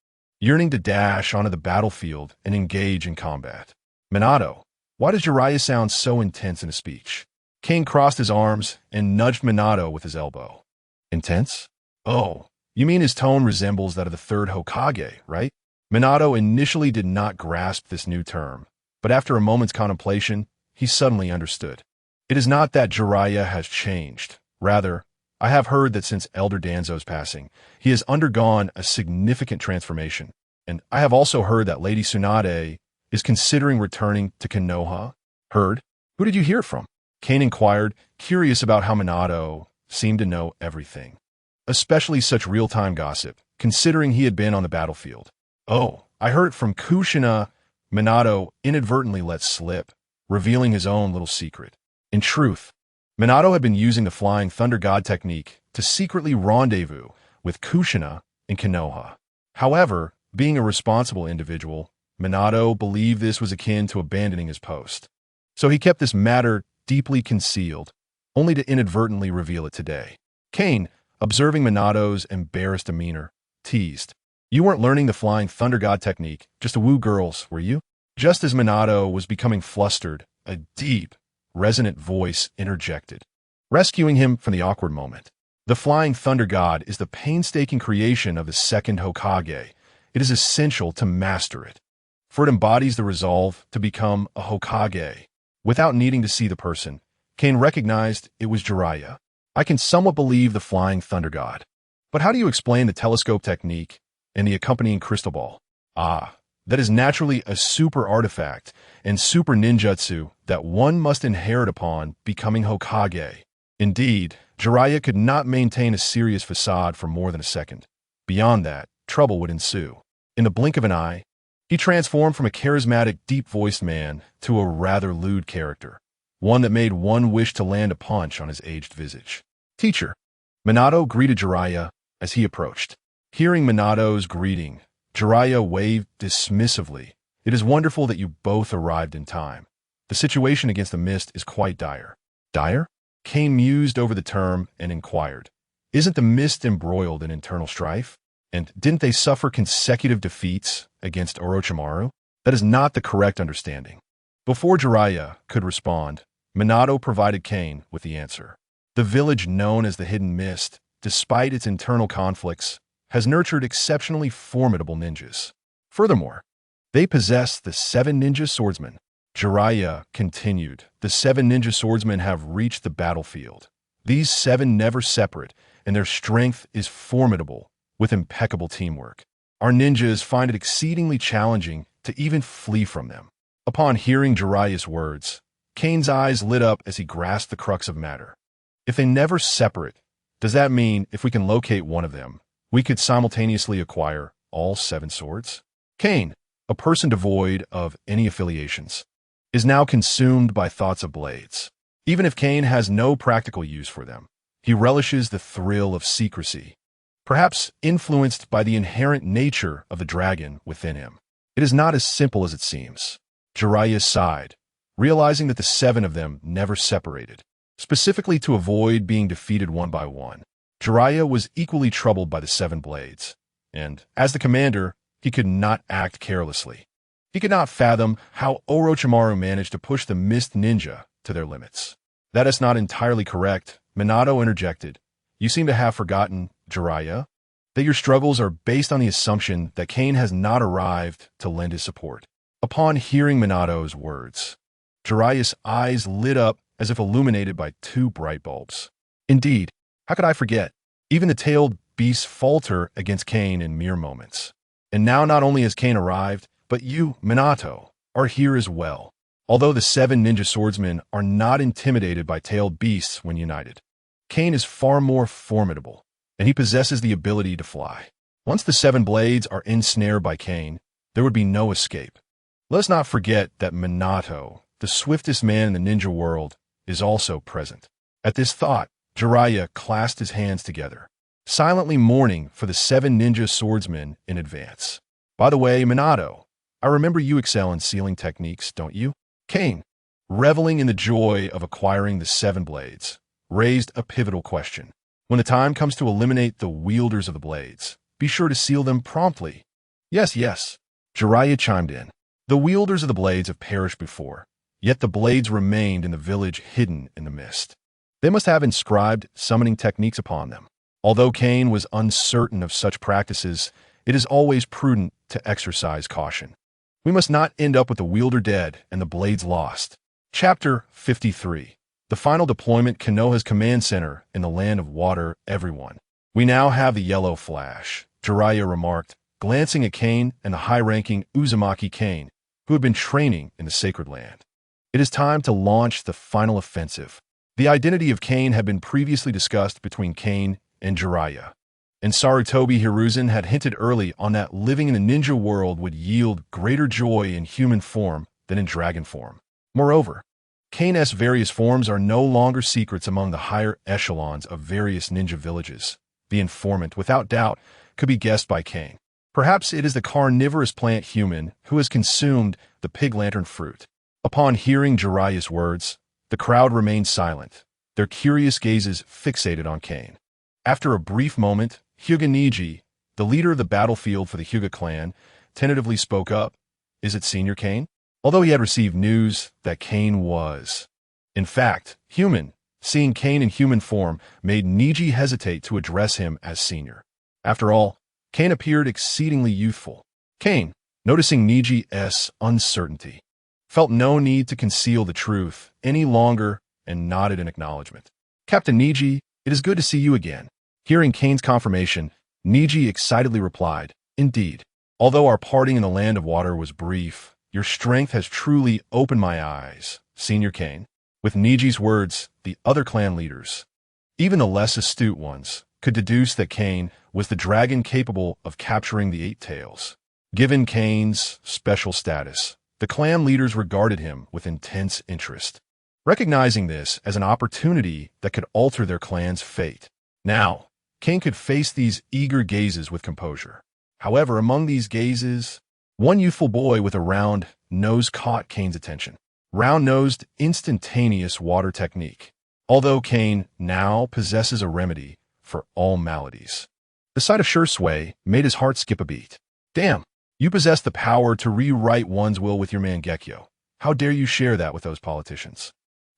[SPEAKER 1] yearning to dash onto the battlefield and engage in combat. Minato, why does Jiraiya sound so intense in a speech? Kane crossed his arms and nudged Minato with his elbow. Intense? Oh, you mean his tone resembles that of the third Hokage, right? Minato initially did not grasp this new term, but after a moment's contemplation, he suddenly understood. It is not that Jiraiya has changed. Rather, I have heard that since Elder Danzo's passing, he has undergone a significant transformation, and I have also heard that Lady Tsunade is considering returning to Konoha. Heard? Who did you hear it from? Kane inquired, curious about how Minato seemed to know everything, especially such real-time gossip, considering he had been on the battlefield. Oh, I heard it from Kushina. Minato inadvertently let slip, revealing his own little secret. In truth, Minato had been using the Flying Thunder God technique to secretly rendezvous with Kushina in Konoha. However, being a responsible individual, Minato believed this was akin to abandoning his post. So he kept this matter deeply concealed, only to inadvertently reveal it today. Kane, observing Minato's embarrassed demeanor, teased, "You weren't learning the Flying Thunder God technique just to woo girls, were you?" Just as Minato was becoming flustered, a deep, resonant voice interjected, rescuing him from the awkward moment. The Flying Thunder God is the painstaking creation of the second Hokage. It is essential to master it, for it embodies the resolve to become a Hokage. Without needing to see the person, Kane recognized it was Jiraiya. I can somewhat believe the Flying Thunder God. But how do you explain the telescope technique and the accompanying crystal ball? Ah, that is naturally a super artifact and super ninjutsu that one must inherit upon becoming Hokage. Indeed, Jiraiya could not maintain a serious facade for more than a second. Beyond that, trouble would ensue. In the blink of an eye, he transformed from a charismatic, deep-voiced man to a rather lewd character, one that made one wish to land a punch on his aged visage. "Teacher," Minato greeted Jiraiya as he approached. Hearing Minato's greeting, Jiraiya waved dismissively. "It is wonderful that you both arrived in time. The situation against the mist is quite dire." "Dire?" Kane mused over the term and inquired. "Isn't the mist embroiled in internal strife? And didn't they suffer consecutive defeats against Orochimaru?" That is not the correct understanding. Before Jiraiya could respond, Minato provided Kane with the answer. The village known as the Hidden Mist, despite its internal conflicts, has nurtured exceptionally formidable ninjas. Furthermore, they possess the 7 ninja swordsmen. Jiraiya continued, "The 7 ninja swordsmen have reached the battlefield. These 7 never separate, and their strength is formidable, with impeccable teamwork. Our ninjas find it exceedingly challenging to even flee from them." Upon hearing Jiraiya's words, Kane's eyes lit up as he grasped the crux of matter. If they never separate, does that mean if we can locate one of them, we could simultaneously acquire all 7 swords? Kane, a person devoid of any affiliations, is now consumed by thoughts of blades. Even if Kane has no practical use for them, he relishes the thrill of secrecy, perhaps influenced by the inherent nature of the dragon within him. It is not as simple as it seems. Jiraiya sighed, realizing that the 7 of them never separated, specifically to avoid being defeated one by one. Jiraiya was equally troubled by the 7 blades, and, as the commander, he could not act carelessly. He could not fathom how Orochimaru managed to push the Mist Ninja to their limits. "That is not entirely correct," Minato interjected. "You seem to have forgotten, Jiraiya, that your struggles are based on the assumption that Kane has not arrived to lend his support." Upon hearing Minato's words, Jiraiya's eyes lit up as if illuminated by 2 bright bulbs. "Indeed, how could I forget? Even the tailed beasts falter against Kane in mere moments. And now not only has Kane arrived, but you, Minato, are here as well. Although the 7 ninja swordsmen are not intimidated by tailed beasts when united, Kane is far more formidable, and he possesses the ability to fly. Once the 7 blades are ensnared by Kane, there would be no escape. Let's not forget that Minato, the swiftest man in the ninja world, is also present. At this thought, Jiraiya clasped his hands together, silently mourning for the 7 ninja swordsmen in advance. By the way, Minato, I remember you excel in sealing techniques, don't you? Kane, reveling in the joy of acquiring the 7 blades, raised a pivotal question. When the time comes to eliminate the wielders of the blades, be sure to seal them promptly. Yes, Jiraiya chimed in. The wielders of the blades have perished before, yet the blades remained in the village hidden in the mist. They must have inscribed summoning techniques upon them. Although Kane was uncertain of such practices, it is always prudent to exercise caution. We must not end up with the wielder dead and the blades lost. Chapter 53. The final deployment Konoha's command center in the land of water, everyone. We now have the yellow flash, Jiraiya remarked, glancing at Kane and the high-ranking Uzumaki Kane, who had been training in the sacred land. It is time to launch the final offensive. The identity of Kane had been previously discussed between Kane and Jiraiya, and Sarutobi Hiruzen had hinted early on that living in the ninja world would yield greater joy in human form than in dragon form. Moreover, Kane's various forms are no longer secrets among the higher echelons of various ninja villages. The informant, without doubt, could be guessed by Kane. Perhaps it is the carnivorous plant human who has consumed the pig lantern fruit. Upon hearing Jiraiya's words, the crowd remained silent, their curious gazes fixated on Kane. After a brief moment, Hyuga Neji, the leader of the battlefield for the Hyuga clan, tentatively spoke up. Is it Senior Kane? Although he had received news that Kane was, in fact, human, seeing Kane in human form made Neji hesitate to address him as Senior. After all, Kane appeared exceedingly youthful. Kane, noticing Neji's uncertainty, felt no need to conceal the truth any longer and nodded in acknowledgement. Captain Neji, it is good to see you again. Hearing Kane's confirmation, Neji excitedly replied, Indeed. Although our parting in the land of water was brief, your strength has truly opened my eyes, Senior Kane. With Neji's words, the other clan leaders, even the less astute ones, could deduce that Kane was the dragon capable of capturing the 8 tails. Given Kane's special status, the clan leaders regarded him with intense interest, recognizing this as an opportunity that could alter their clan's fate. Now, Kane could face these eager gazes with composure. However, among these gazes, one youthful boy with a round nose caught Kane's attention. Round-nosed, instantaneous water technique. Although Kane now possesses a remedy for all maladies, the sight of Shursui made his heart skip a beat. Damn, you possess the power to rewrite one's will with your Mangekyo. How dare you share that with those politicians?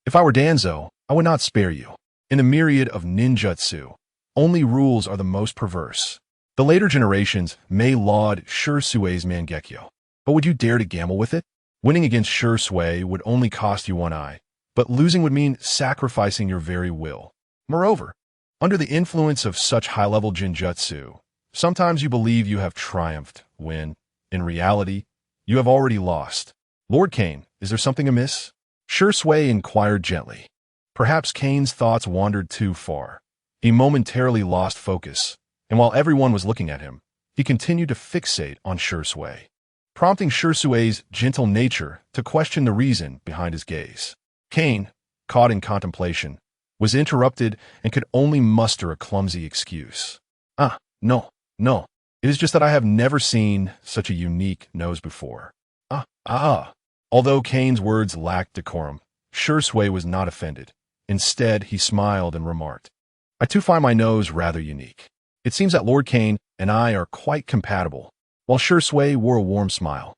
[SPEAKER 1] If I were Danzo, I would not spare you. In the myriad of ninjutsu, only rules are the most perverse. The later generations may laud Shursui's Mangekyo, but would you dare to gamble with it? Winning against Shursui would only cost you one eye, but losing would mean sacrificing your very will. Moreover, under the influence of such high-level jinjutsu, sometimes you believe you have triumphed when, in reality, you have already lost. Lord Kane, is there something amiss? Shursui inquired gently. Perhaps Kane's thoughts wandered too far. He momentarily lost focus, and while everyone was looking at him, he continued to fixate on Shursui, prompting Shursui's gentle nature to question the reason behind his gaze. Kane, caught in contemplation, was interrupted and could only muster a clumsy excuse. No. It is just that I have never seen such a unique nose before. Although Kane's words lacked decorum, Shursui was not offended. Instead, he smiled and remarked, I too find my nose rather unique. It seems that Lord Kane and I are quite compatible. While Shursui wore a warm smile,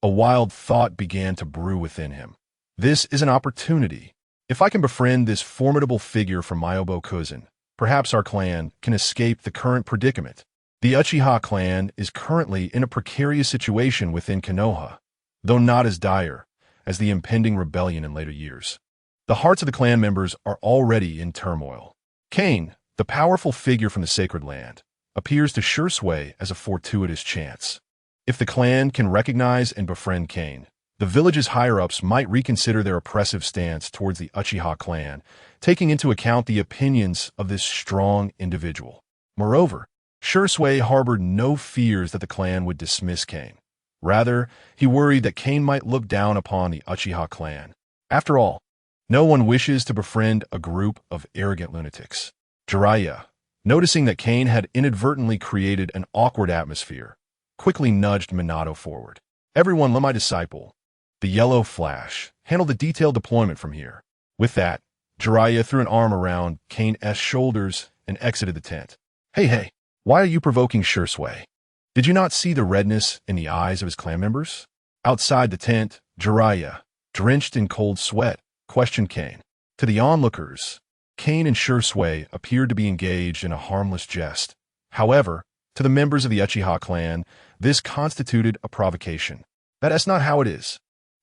[SPEAKER 1] a wild thought began to brew within him. This is an opportunity. If I can befriend this formidable figure from Myobo-Kuzan, perhaps our clan can escape the current predicament. The Uchiha clan is currently in a precarious situation within Konoha, though not as dire as the impending rebellion in later years. The hearts of the clan members are already in turmoil. Kane, the powerful figure from the sacred land, appears to Shursui as a fortuitous chance. If the clan can recognize and befriend Kane, the village's higher-ups might reconsider their oppressive stance towards the Uchiha clan, taking into account the opinions of this strong individual. Moreover, Shursui harbored no fears that the clan would dismiss Kane. Rather, he worried that Kane might look down upon the Uchiha clan. After all, no one wishes to befriend a group of arrogant lunatics. Jiraiya, noticing that Kane had inadvertently created an awkward atmosphere, quickly nudged Minato forward. Everyone, let my disciple, the yellow flash, handle the detailed deployment from here. With that, Jiraiya threw an arm around Kane's shoulders and exited the tent. Hey, why are you provoking Shursui? Did you not see the redness in the eyes of his clan members? Outside the tent, Jiraiya, drenched in cold sweat, questioned Kane. To the onlookers, Kane and Shursui appeared to be engaged in a harmless jest. However, to the members of the Uchiha clan, this constituted a provocation. That's not how it is,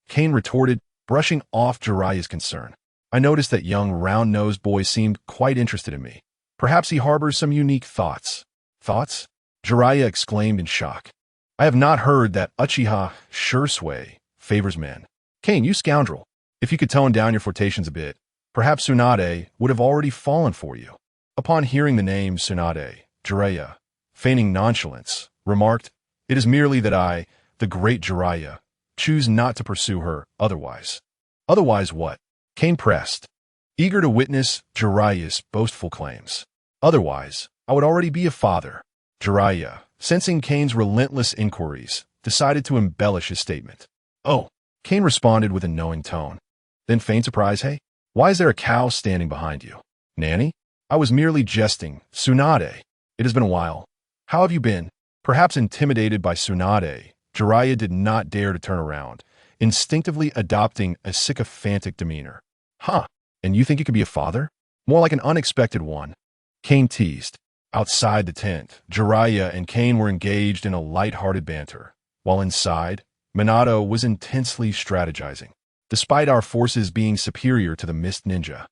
[SPEAKER 1] Kane retorted, brushing off Jiraiya's concern. I noticed that young round-nosed boy seemed quite interested in me. Perhaps he harbors some unique thoughts. Thoughts? Jiraiya exclaimed in shock. I have not heard that Uchiha Shursui favors men. Kane, you scoundrel. If you could tone down your flirtations a bit, perhaps Tsunade would have already fallen for you. Upon hearing the name Tsunade, Jiraiya, feigning nonchalance, remarked, It is merely that I, the great Jiraiya, choose not to pursue her otherwise. Otherwise what? Kane pressed, eager to witness Jiraiya's boastful claims. Otherwise, I would already be a father. Jiraiya, sensing Kane's relentless inquiries, decided to embellish his statement. Oh, Kane responded with a knowing tone. Then feigned surprise, Hey, why is there a cow standing behind you? Nanny? I was merely jesting. Tsunade. It has been a while. How have you been? Perhaps intimidated by Tsunade, Jiraiya did not dare to turn around, instinctively adopting a sycophantic demeanor. Huh, and you think you could be a father? More like an unexpected one. Kane teased. Outside the tent, Jiraiya and Kane were engaged in a light-hearted banter, while inside, Minato was intensely strategizing. Despite our forces being superior to the Mist Ninja,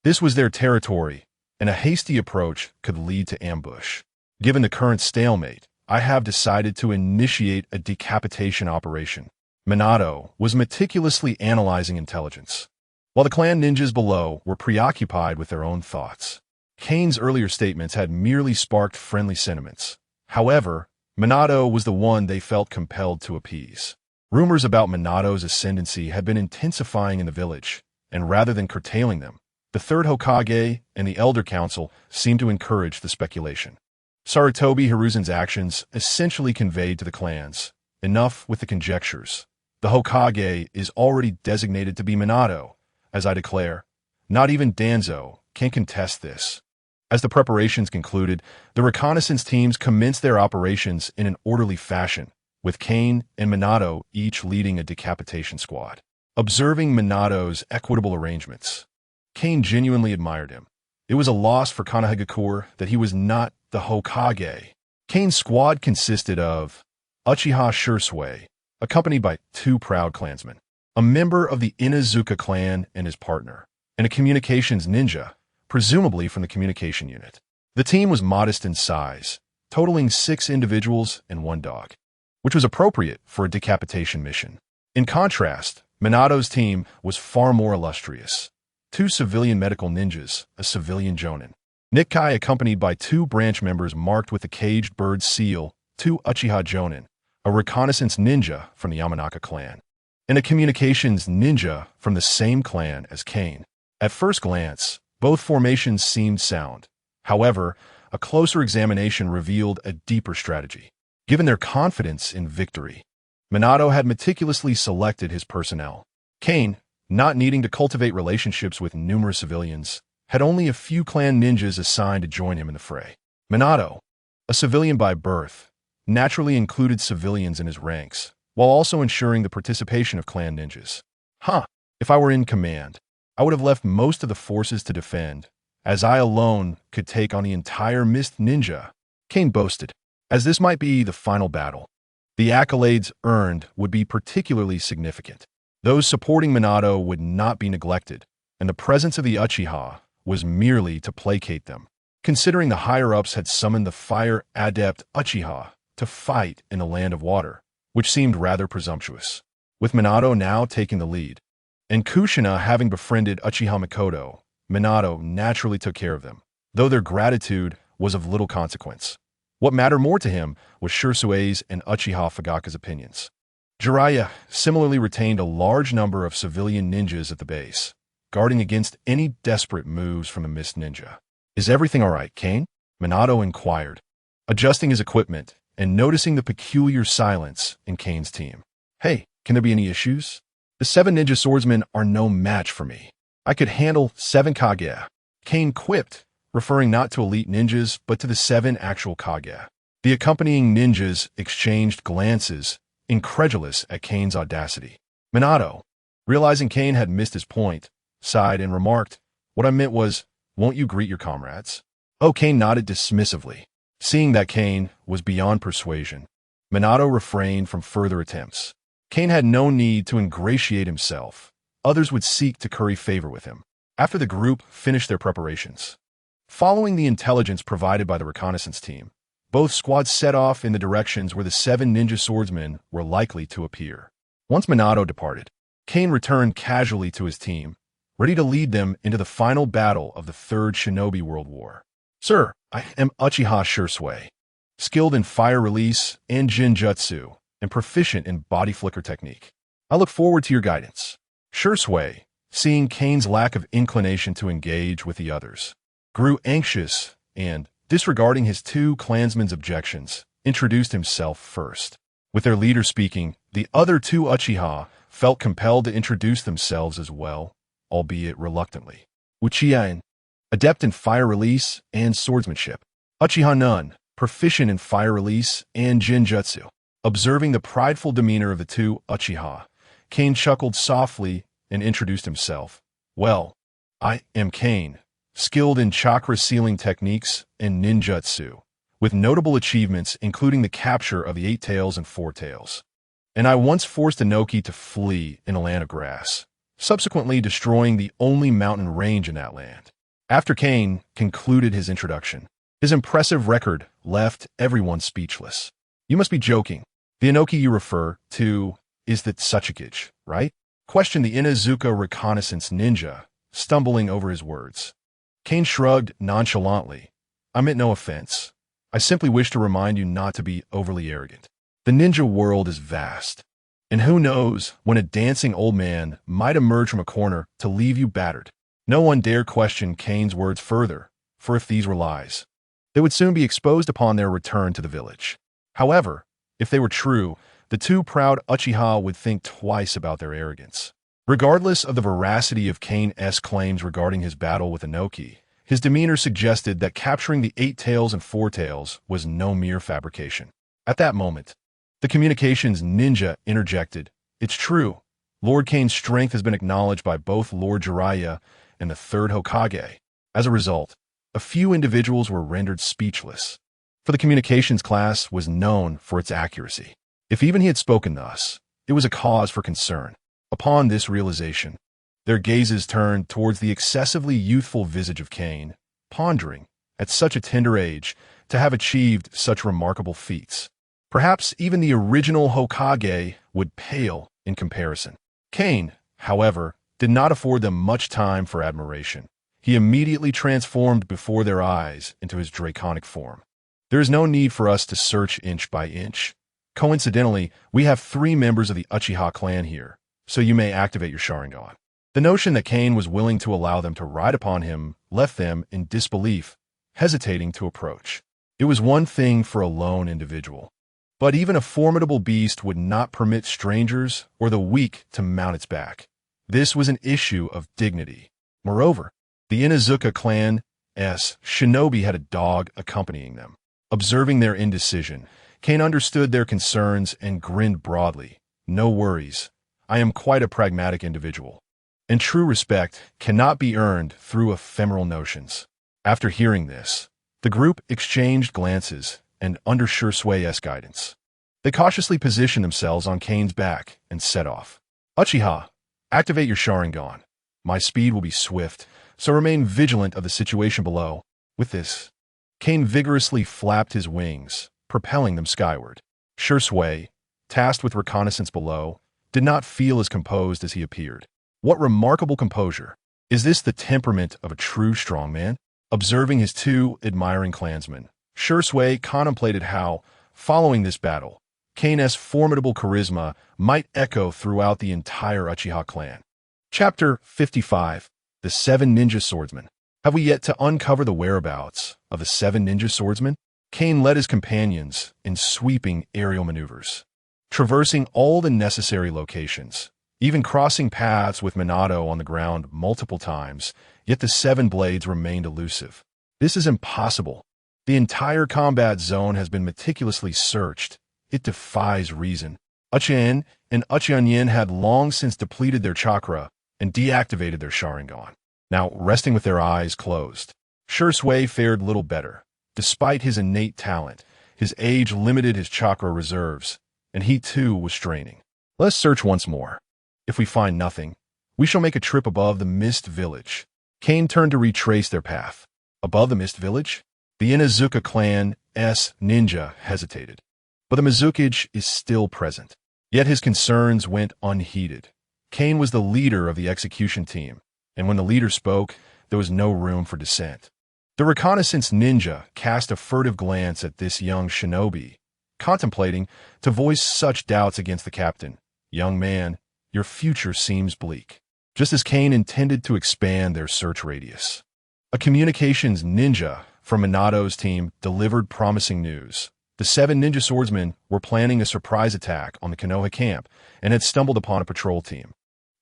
[SPEAKER 1] this was their territory, and a hasty approach could lead to ambush. Given the current stalemate, I have decided to initiate a decapitation operation. Minato was meticulously analyzing intelligence, while the clan ninjas below were preoccupied with their own thoughts. Kane's earlier statements had merely sparked friendly sentiments. However, Minato was the one they felt compelled to appease. Rumors about Minato's ascendancy had been intensifying in the village, and rather than curtailing them, the third Hokage and the Elder Council seemed to encourage the speculation. Sarutobi Hiruzen's actions essentially conveyed to the clans, enough with the conjectures. The Hokage is already designated to be Minato, as I declare. Not even Danzo can contest this. As the preparations concluded, the reconnaissance teams commenced their operations in an orderly fashion, with Kane and Minato each leading a decapitation squad. Observing Minato's equitable arrangements, Kane genuinely admired him. It was a loss for Konohagakure that he was not the Hokage. Kane's squad consisted of Uchiha Shursui, accompanied by 2 proud clansmen, a member of the Inazuka clan and his partner, and a communications ninja, presumably from the communication unit. The team was modest in size, totaling 6 individuals and 1 dog, which was appropriate for a decapitation mission. In contrast, Minato's team was far more illustrious. 2 civilian medical ninjas, a civilian jonin, Nikai accompanied by 2 branch members marked with the caged bird seal, 2 Uchiha jonin, a reconnaissance ninja from the Yamanaka clan, and a communications ninja from the same clan as Kane. At first glance, both formations seemed sound. However, a closer examination revealed a deeper strategy. Given their confidence in victory, Minato had meticulously selected his personnel. Kane, not needing to cultivate relationships with numerous civilians, had only a few clan ninjas assigned to join him in the fray. Minato, a civilian by birth, naturally included civilians in his ranks, while also ensuring the participation of clan ninjas. If I were in command, I would have left most of the forces to defend, as I alone could take on the entire Mist Ninja, Kane boasted. As this might be the final battle, the accolades earned would be particularly significant. Those supporting Minato would not be neglected, and the presence of the Uchiha was merely to placate them, considering the higher-ups had summoned the fire-adept Uchiha to fight in the land of water, which seemed rather presumptuous. with Minato now taking the lead. And Kushina having befriended Uchiha Mikoto, Minato naturally took care of them, though their gratitude was of little consequence. What mattered more to him was Shirsue's and Uchiha Fugaka's opinions. Jiraiya similarly retained a large number of civilian ninjas at the base, guarding against any desperate moves from a mist ninja. "Is everything all right, Kane?" Minato inquired, adjusting his equipment and noticing the peculiar silence in Kane's team. "Hey, can there be any issues? The 7 ninja swordsmen are no match for me. I could handle 7 Kage," Kane quipped, referring not to elite ninjas but to the 7 actual Kage. The accompanying ninjas exchanged glances, incredulous at Kane's audacity. Minato, realizing Kane had missed his point, sighed and remarked, "What I meant was, won't you greet your comrades?" Oh, Kane nodded dismissively. Seeing that Kane was beyond persuasion, Minato refrained from further attempts. Kane had no need to ingratiate himself. Others would seek to curry favor with him. After the group finished their preparations, following the intelligence provided by the reconnaissance team, both squads set off in the directions where the 7 ninja swordsmen were likely to appear. Once Minato departed, Kane returned casually to his team, ready to lead them into the final battle of the Third Shinobi World War. "Sir, I am Uchiha Shirsue, skilled in fire release and Jinjutsu, and proficient in body flicker technique. I look forward to your guidance." Shirsue, seeing Kane's lack of inclination to engage with the others, grew anxious and, disregarding his 2 clansmen's objections, introduced himself first. With their leader speaking, the other 2 Uchiha felt compelled to introduce themselves as well, albeit reluctantly. Uchiha, adept in fire release and swordsmanship. Uchiha Nun, proficient in fire release and Jinjutsu. Observing the prideful demeanor of the 2 Uchiha, Kane chuckled softly and introduced himself. "Well, I am Kane, skilled in chakra sealing techniques and ninjutsu, with notable achievements including the capture of the 8 tails and 4 tails. And I once forced Inoki to flee in a land of grass, subsequently destroying the only mountain range in that land." After Kane concluded his introduction, his impressive record left everyone speechless. "You must be joking. The Inoki you refer to is the Tsuchikage, right?" questioned the Inuzuka reconnaissance ninja, stumbling over his words. Kane shrugged nonchalantly. "I meant no offense. I simply wish to remind you not to be overly arrogant. The ninja world is vast, and who knows when a dancing old man might emerge from a corner to leave you battered." No one dared question Kane's words further, for if these were lies, they would soon be exposed upon their return to the village. However, if they were true, the 2 proud Uchiha would think twice about their arrogance. Regardless of the veracity of Kane's claims regarding his battle with Inoki, his demeanor suggested that capturing the 8 tails and 4 tails was no mere fabrication. At that moment, the communications ninja interjected, "It's true. Lord Kane's strength has been acknowledged by both Lord Jiraiya and the 3rd Hokage." As a result, a few individuals were rendered speechless, for the communications class was known for its accuracy. If even he had spoken thus, it was a cause for concern. Upon this realization, their gazes turned towards the excessively youthful visage of Kane, pondering, at such a tender age, to have achieved such remarkable feats. Perhaps even the original Hokage would pale in comparison. Kane, however, did not afford them much time for admiration. He immediately transformed before their eyes into his draconic form. "There is no need for us to search inch by inch. Coincidentally, we have 3 members of the Uchiha clan here, so you may activate your Sharingan." The notion that Kane was willing to allow them to ride upon him left them in disbelief, hesitating to approach. It was one thing for a lone individual, but even a formidable beast would not permit strangers or the weak to mount its back. This was an issue of dignity. Moreover, the Inuzuka clan's shinobi had a dog accompanying them. Observing their indecision, Kane understood their concerns and grinned broadly. "No worries. I am quite a pragmatic individual, and true respect cannot be earned through ephemeral notions." After hearing this, the group exchanged glances, and under Shirsue's guidance, they cautiously positioned themselves on Kane's back and set off. "Uchiha, activate your Sharingan. My speed will be swift, so remain vigilant of the situation below." With this, Kane vigorously flapped his wings, propelling them skyward. Shirsue, tasked with reconnaissance below, did not feel as composed as he appeared. What remarkable composure! Is this the temperament of a true strongman? Observing his two admiring clansmen, Shui contemplated how, following this battle, Kane's formidable charisma might echo throughout the entire Uchiha clan. Chapter 55. The Seven Ninja Swordsmen. Have we yet to uncover the whereabouts of the seven ninja swordsmen? Kane led his companions in sweeping aerial maneuvers, traversing all the necessary locations, even crossing paths with Minato on the ground multiple times, yet the seven blades remained elusive. This is impossible. The entire combat zone has been meticulously searched. It defies reason. Uchiha and Uchiha had long since depleted their chakra and deactivated their Sharingan. Now, resting with their eyes closed, Shui fared little better. Despite his innate talent, his age limited his chakra reserves, and he too was straining. Let's search once more. If we find nothing, we shall make a trip above the Mist Village. Kane turned to retrace their path. Above the Mist Village? The Inuzuka clan's ninja hesitated, but the Mizukage is still present. Yet his concerns went unheeded. Kane was the leader of the execution team, and when the leader spoke, there was no room for dissent. The reconnaissance ninja cast a furtive glance at this young shinobi, contemplating to voice such doubts against the captain. Young man, your future seems bleak. Just as Kane intended to expand their search radius, a communications ninja from Minato's team delivered promising news. The seven ninja swordsmen were planning a surprise attack on the Konoha camp and had stumbled upon a patrol team,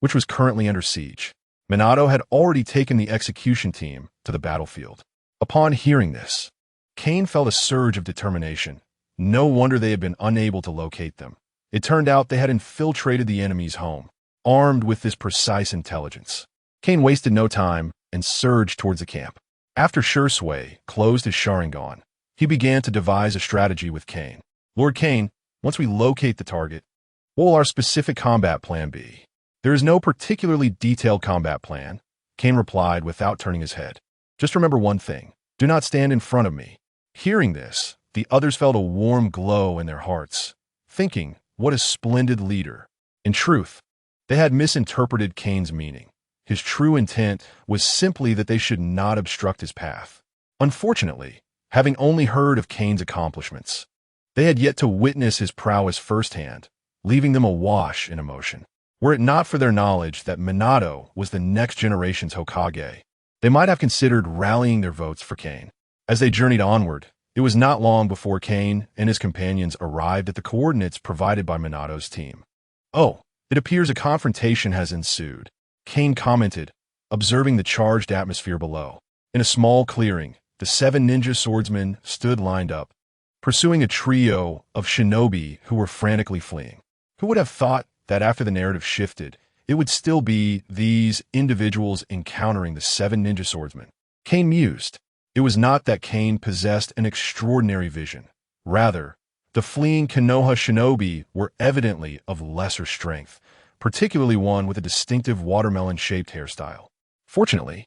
[SPEAKER 1] which was currently under siege. Minato had already taken the execution team to the battlefield. Upon hearing this, Kane felt a surge of determination. No wonder they had been unable to locate them. It turned out they had infiltrated the enemy's home. Armed with this precise intelligence, Kane wasted no time and surged towards the camp. After Shui closed his Sharingan, he began to devise a strategy with Kane. Lord Kane, once we locate the target, what will our specific combat plan be? There is no particularly detailed combat plan, Kane replied without turning his head. Just remember one thing. Do not stand in front of me. Hearing this, the others felt a warm glow in their hearts, thinking, what a splendid leader. In truth, they had misinterpreted Kane's meaning. His true intent was simply that they should not obstruct his path. Unfortunately, having only heard of Kane's accomplishments, they had yet to witness his prowess firsthand, leaving them awash in emotion. Were it not for their knowledge that Minato was the next generation's Hokage, they might have considered rallying their votes for Kane. As they journeyed onward, it was not long before Kane and his companions arrived at the coordinates provided by Minato's team. Oh, it appears a confrontation has ensued, Kane commented, observing the charged atmosphere below. In a small clearing, the seven ninja swordsmen stood lined up, pursuing a trio of shinobi who were frantically fleeing. Who would have thought that after the narrative shifted, it would still be these individuals encountering the seven ninja swordsmen? Kane mused. It was not that Kane possessed an extraordinary vision. Rather, the fleeing Konoha shinobi were evidently of lesser strength, particularly one with a distinctive watermelon-shaped hairstyle. Fortunately,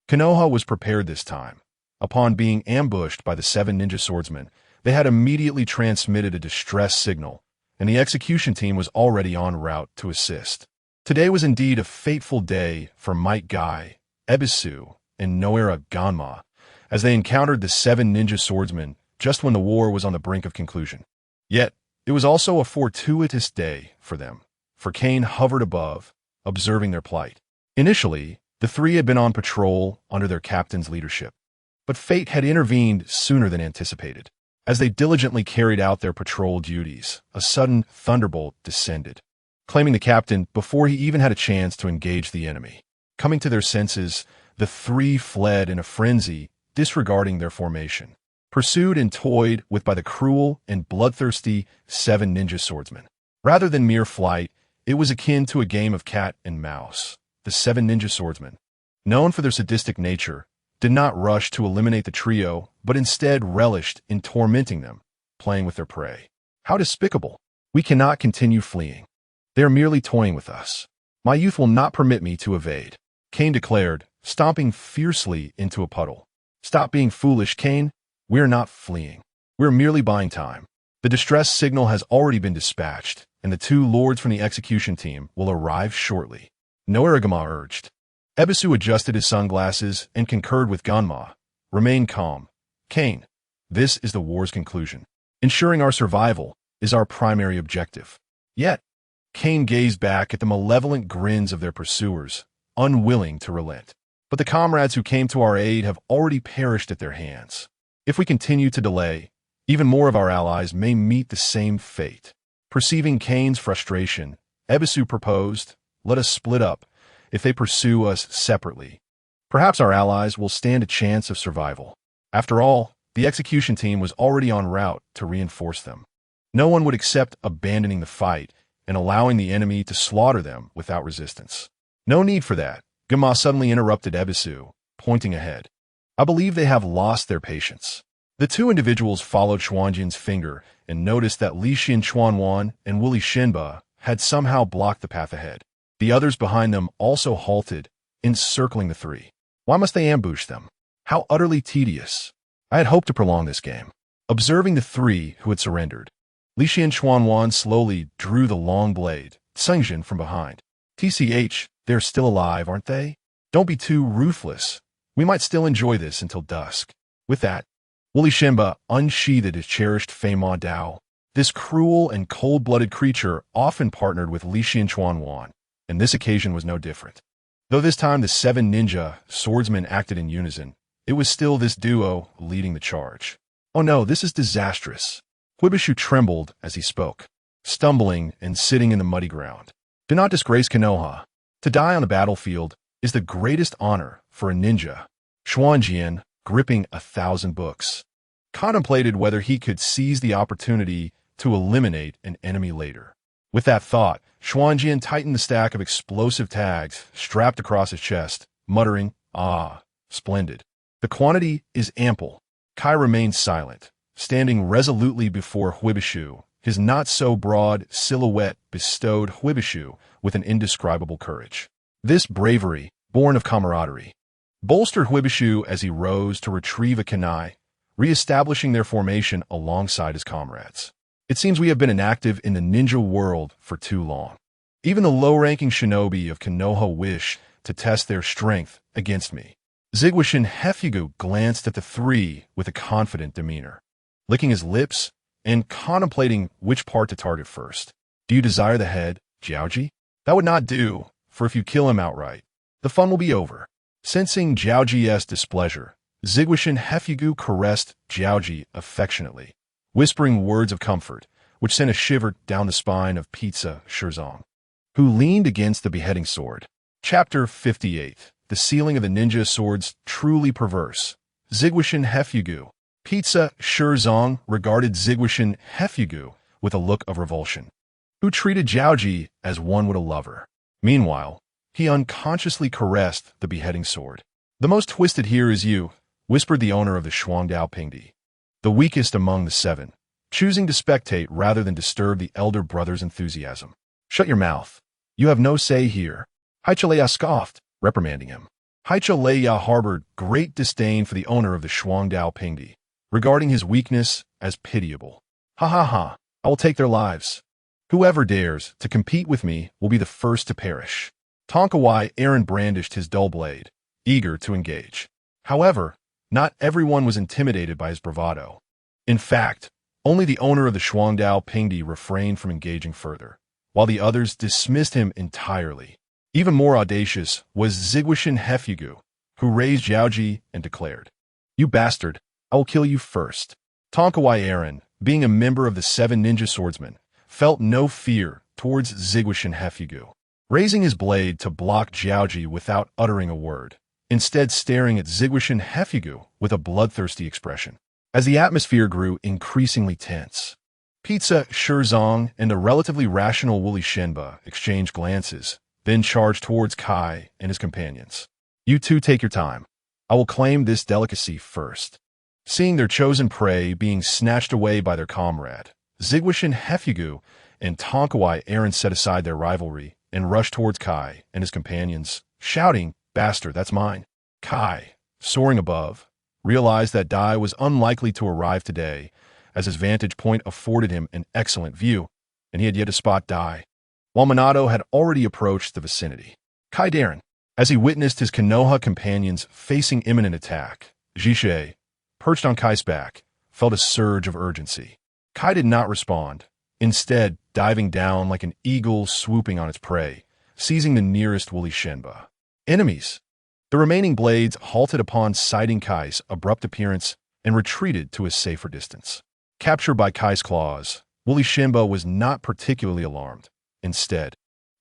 [SPEAKER 1] Konoha was prepared this time. Upon being ambushed by the seven ninja swordsmen, they had immediately transmitted a distress signal, and the execution team was already en route to assist. Today was indeed a fateful day for Might Guy, Ebisu, and Noera Ganma, as they encountered the seven ninja swordsmen just when the war was on the brink of conclusion. Yet, it was also a fortuitous day for them, for Kane hovered above, observing their plight. Initially, the three had been on patrol under their captain's leadership, but fate had intervened sooner than anticipated. As they diligently carried out their patrol duties, a sudden thunderbolt descended, claiming the captain before he even had a chance to engage the enemy. Coming to their senses, the three fled in a frenzy, disregarding their formation, pursued and toyed with by the cruel and bloodthirsty seven ninja swordsmen. Rather than mere flight, it was akin to a game of cat and mouse. The seven ninja swordsmen, known for their sadistic nature, did not rush to eliminate the trio, but instead relished in tormenting them, playing with their prey. How despicable! We cannot continue fleeing. They are merely toying with us. My youth will not permit me to evade, Kane declared, stomping fiercely into a puddle. Stop being foolish, Kane. We're not fleeing. We're merely buying time. The distress signal has already been dispatched, and the two lords from the execution team will arrive shortly. No, Aragama urged. Ebisu adjusted his sunglasses and concurred with Ganma. Remain calm. Kane, this is the war's conclusion. Ensuring our survival is our primary objective. Yet, Kane gazed back at the malevolent grins of their pursuers, unwilling to relent. But the comrades who came to our aid have already perished at their hands. If we continue to delay, even more of our allies may meet the same fate. Perceiving Kane's frustration, Ebisu proposed, let us split up. If they pursue us separately, perhaps our allies will stand a chance of survival. After all, the execution team was already en route to reinforce them. No one would accept abandoning the fight and allowing the enemy to slaughter them without resistance. No need for that, Gama suddenly interrupted Ebisu, pointing ahead. I believe they have lost their patience. The two individuals followed Xuanjian's finger and noticed that Li Xin Chuanwan and Wuli Shenba had somehow blocked the path ahead. The others behind them also halted, encircling the three. Why must they ambush them? How utterly tedious. I had hoped to prolong this game. Observing the three who had surrendered, Li Xian Chuanwan slowly drew the long blade, Sengjin from behind. TCH, they're still alive, aren't they? Don't be too ruthless. We might still enjoy this until dusk. With that, Wuli Shenba unsheathed his cherished Fei Ma Dao. This cruel and cold-blooded creature often partnered with Li Xian Chuanwan, and this occasion was no different. Though this time the 7 ninja swordsmen acted in unison, it was still this duo leading the charge. Oh no, this is disastrous. Huibishu trembled as he spoke, stumbling and sitting in the muddy ground. Do not disgrace Konoha. To die on a battlefield is the greatest honor for a ninja. Xuanjian, gripping 1,000 books, contemplated whether he could seize the opportunity to eliminate an enemy later. With that thought, Xuanjian tightened the stack of explosive tags strapped across his chest, muttering, "Ah, splendid. The quantity is ample." Kai remained silent, standing resolutely before Huibishu. His not-so-broad silhouette bestowed Huibishu with an indescribable courage. This bravery, born of camaraderie, bolstered Huibishu as he rose to retrieve a kunai, re-establishing their formation alongside his comrades. It seems we have been inactive in the ninja world for too long. Even the low-ranking shinobi of Konoha wish to test their strength against me. Zigwashin Hefyugu glanced at the three with a confident demeanor, licking his lips and contemplating which part to target first. Do you desire the head, Jiaoji? That would not do, for if you kill him outright, the fun will be over. Sensing Jiaoji's displeasure, Zigwashin Hefyugu caressed Jiaoji affectionately, whispering words of comfort, which sent a shiver down the spine of Pizza Shirzong, who leaned against the beheading sword. Chapter 58. The Sealing of the Ninja Swords Truly Perverse. Zigwashin Hefyugu. Pizza Shirzong regarded Zigwashin Hefyugu with a look of revulsion, who treated Jiaoji as one would a lover. Meanwhile, he unconsciously caressed the beheading sword. The most twisted here is you, whispered the owner of the Shuangdao Pingdi, the weakest among the 7, choosing to spectate rather than disturb the elder brother's enthusiasm. Shut your mouth. You have no say here. Haichaleya scoffed, reprimanding him. Haichaleya harbored great disdain for the owner of the Shuangdao Pingdi, regarding his weakness as pitiable. Ha ha ha, I will take their lives. Whoever dares to compete with me will be the first to perish. Tonkawai Aaron brandished his dull blade, eager to engage. However, not everyone was intimidated by his bravado. In fact, only the owner of the Shuangdao Pingdi refrained from engaging further, while the others dismissed him entirely. Even more audacious was Zigwashin Hefyugu, who raised Jiaoji and declared, "You bastard, I will kill you first." Tonkawai Aaron, being a member of the 7 ninja swordsmen, felt no fear towards Zigwashin Hefyugu, raising his blade to block Jiaoji without uttering a word, instead staring at Zigwashin Hefyugu with a bloodthirsty expression. As the atmosphere grew increasingly tense, Pizza Shirzong and a relatively rational Wuli Shenba exchanged glances, then charged towards Kai and his companions. You two take your time. I will claim this delicacy first. Seeing their chosen prey being snatched away by their comrade, Zigwashin Hefyugu and Tonkawai Aaron set aside their rivalry and rushed towards Kai and his companions, shouting, "Bastard, that's mine." Kai, soaring above, realized that Dai was unlikely to arrive today, as his vantage point afforded him an excellent view. and he had yet to spot Dai, while Minato had already approached the vicinity. Kai Darren, as he witnessed his Konoha companions facing imminent attack, Jishe, perched on Kai's back, felt a surge of urgency. Kai did not respond, instead diving down like an eagle swooping on its prey, seizing the nearest woolly Shenba. Enemies! The remaining blades halted upon sighting Kai's abrupt appearance and retreated to a safer distance. Captured by Kai's claws, woolly Shenba was not particularly alarmed. Instead,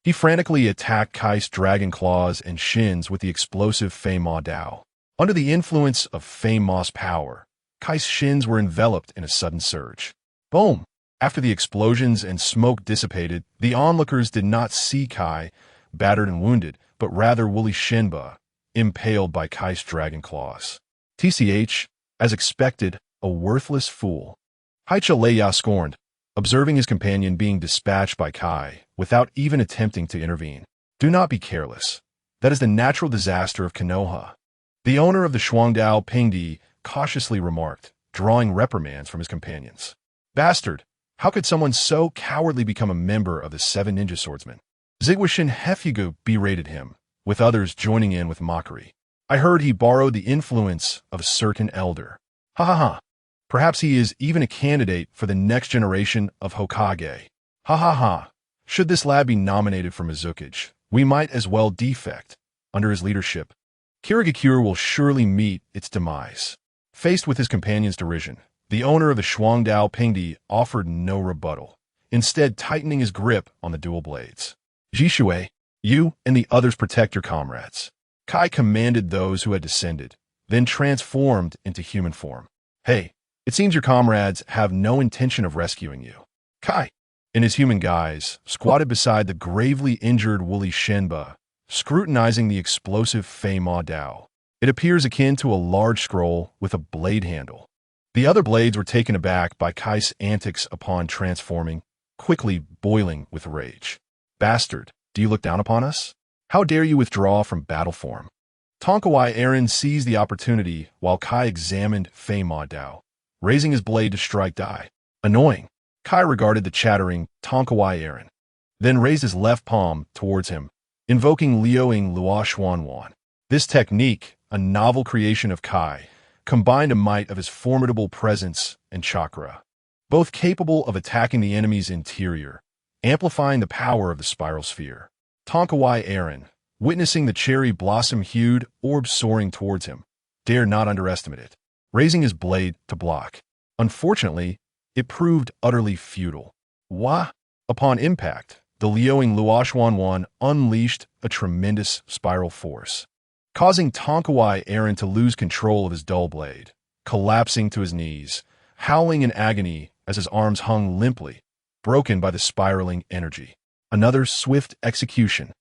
[SPEAKER 1] he frantically attacked Kai's dragon claws and shins with the explosive Fei Ma Dao. Under the influence of Fei Ma's power, Kai's shins were enveloped in a sudden surge. Boom! After the explosions and smoke dissipated, the onlookers did not see Kai, battered and wounded, but rather woolly Shenba, impaled by Kai's dragon claws. TCH, as expected, a worthless fool. Haicha Leia scorned, observing his companion being dispatched by Kai without even attempting to intervene. Do not be careless. That is the natural disaster of Konoha. The owner of the Shuangdao Pingdi cautiously remarked, drawing reprimands from his companions. Bastard! How could someone so cowardly become a member of the 7 Ninja Swordsmen? Zigwashin Hefyugu berated him, with others joining in with mockery. I heard he borrowed the influence of a certain elder. Ha ha ha. Perhaps he is even a candidate for the next generation of Hokage. Ha ha ha. Should this lad be nominated for Mizukage, we might as well defect. Under his leadership, Kirigakure will surely meet its demise. Faced with his companion's derision, the owner of the Shuangdao Pingdi offered no rebuttal, instead tightening his grip on the dual blades. Jishue, you and the others protect your comrades. Kai commanded those who had descended, then transformed into human form. Hey, it seems your comrades have no intention of rescuing you. Kai, in his human guise, squatted beside the gravely injured woolly Shenba, scrutinizing the explosive Fei Ma Dao. It appears akin to a large scroll with a blade handle. The other blades were taken aback by Kai's antics upon transforming, quickly boiling with rage. Bastard, do you look down upon us? How dare you withdraw from battle form? Tonkawai Aaron seized the opportunity while Kai examined Fei Ma Dao, raising his blade to strike Dai. Annoying. Kai regarded the chattering Tonkawai Aaron, then raised his left palm towards him, invoking Liuing Lua Xuanwan. This technique, a novel creation of Kai, combined a might of his formidable presence and chakra, both capable of attacking the enemy's interior, amplifying the power of the spiral sphere. Tonkawai Aaron, witnessing the cherry blossom-hued orb soaring towards him, dared not underestimate it, raising his blade to block. Unfortunately, it proved utterly futile. Wah! Upon impact, the Liuing Lua Xuanwan unleashed a tremendous spiral force, causing Tonkawai Aaron to lose control of his dull blade, collapsing to his knees, howling in agony as his arms hung limply, broken by the spiraling energy. Another swift execution.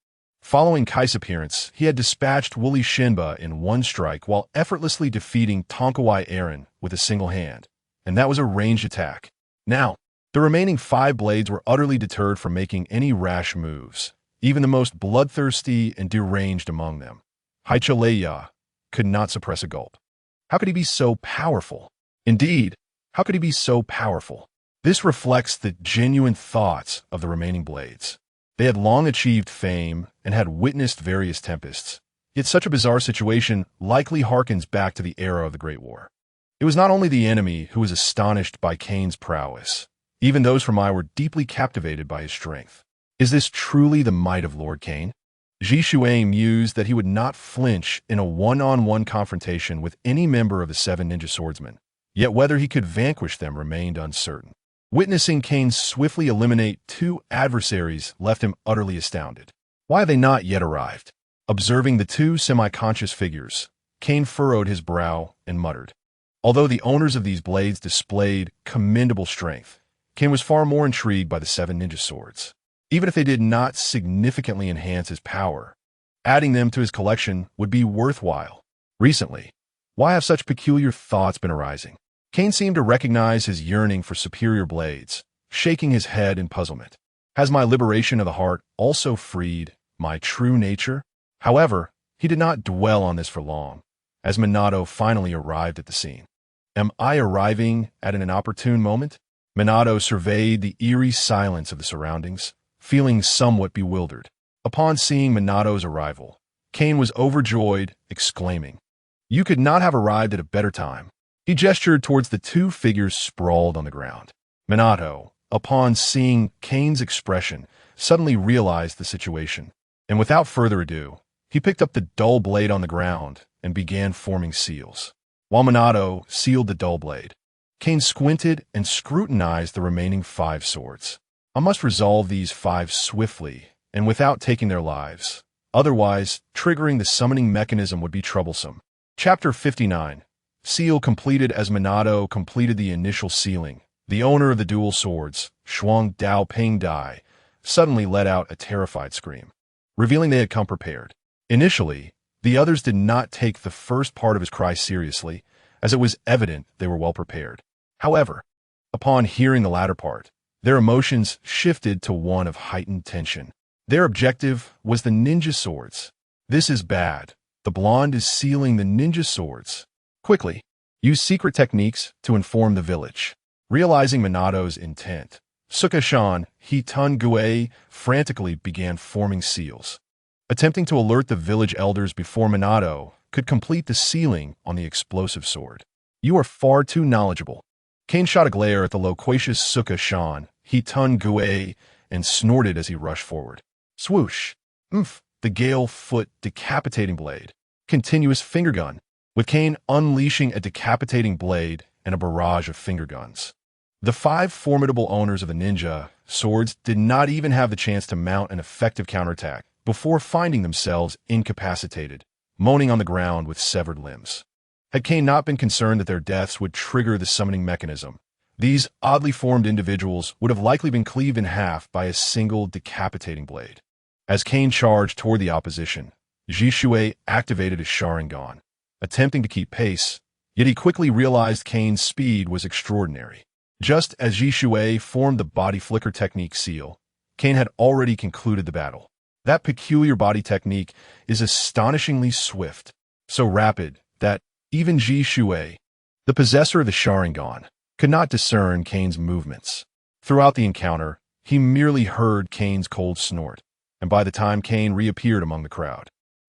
[SPEAKER 1] Following Kai's appearance, he had dispatched woolly Shenba in one strike while effortlessly defeating Tonkawai Aaron with a single hand, and that was a ranged attack. Now, the remaining 5 blades were utterly deterred from making any rash moves, even the most bloodthirsty and deranged among them. Haicha Leia could not suppress a gulp. How could he be so powerful? Indeed, how could he be so powerful? This reflects the genuine thoughts of the remaining blades. They had long achieved fame and had witnessed various tempests, yet such a bizarre situation likely harkens back to the era of the Great War. It was not only the enemy who was astonished by Kane's prowess. Even those from Ai were deeply captivated by his strength. Is this truly the might of Lord Kane? Jishuang mused that he would not flinch in a one-on-one confrontation with any member of the 7 Ninja Swordsmen, yet whether he could vanquish them remained uncertain. Witnessing Kane swiftly eliminate 2 adversaries left him utterly astounded. Why had they not yet arrived? Observing the 2 semi-conscious figures, Kane furrowed his brow and muttered. Although the owners of these blades displayed commendable strength, Kane was far more intrigued by the 7 ninja swords. Even if they did not significantly enhance his power, adding them to his collection would be worthwhile. Recently, why have such peculiar thoughts been arising? Kane seemed to recognize his yearning for superior blades, shaking his head in puzzlement. Has my liberation of the heart also freed my true nature? However, he did not dwell on this for long, as Minato finally arrived at the scene. Am I arriving at an inopportune moment? Minato surveyed the eerie silence of the surroundings, feeling somewhat bewildered. Upon seeing Minato's arrival, Kane was overjoyed, exclaiming, "You could not have arrived at a better time." He gestured towards the two figures sprawled on the ground. Minato, upon seeing Kane's expression, suddenly realized the situation, and without further ado, he picked up the dull blade on the ground and began forming seals. While Minato sealed the dull blade, Kane squinted and scrutinized the remaining 5 swords. "I must resolve these 5 swiftly and without taking their lives. Otherwise, triggering the summoning mechanism would be troublesome." Chapter 59. Seal completed. As Minato completed the initial sealing, the owner of the dual swords, Shuang Dao Ping Dai, suddenly let out a terrified scream, revealing they had come prepared. Initially, the others did not take the first part of his cry seriously, as it was evident they were well prepared. However, upon hearing the latter part, their emotions shifted to one of heightened tension. Their objective was the ninja swords. "This is bad. The blonde is sealing the ninja swords. Quickly, use secret techniques to inform the village." Realizing Minato's intent, Sukashan Gue frantically began forming seals, attempting to alert the village elders before Minato could complete the sealing on the explosive sword. "You are far too knowledgeable." Kane shot a glare at the loquacious Sukashan Gue and snorted as he rushed forward. Swoosh! The Gale Foot decapitating blade. Continuous finger gun, with Kane unleashing a decapitating blade and a barrage of finger guns. The 5 formidable owners of the ninja swords did not even have the chance to mount an effective counterattack before finding themselves incapacitated, moaning on the ground with severed limbs. Had Kane not been concerned that their deaths would trigger the summoning mechanism, these oddly formed individuals would have likely been cleaved in half by a single decapitating blade. As Kane charged toward the opposition, Jishui activated his Sharingan, attempting to keep pace, yet he quickly realized Kane's speed was extraordinary. Just as Jishui formed the body flicker technique seal, Kane had already concluded the battle. That peculiar body technique is astonishingly swift, so rapid that even Jishui, the possessor of the Sharingan, could not discern Kane's movements. Throughout the encounter, he merely heard Kane's cold snort, and by the time Kane reappeared among the crowd,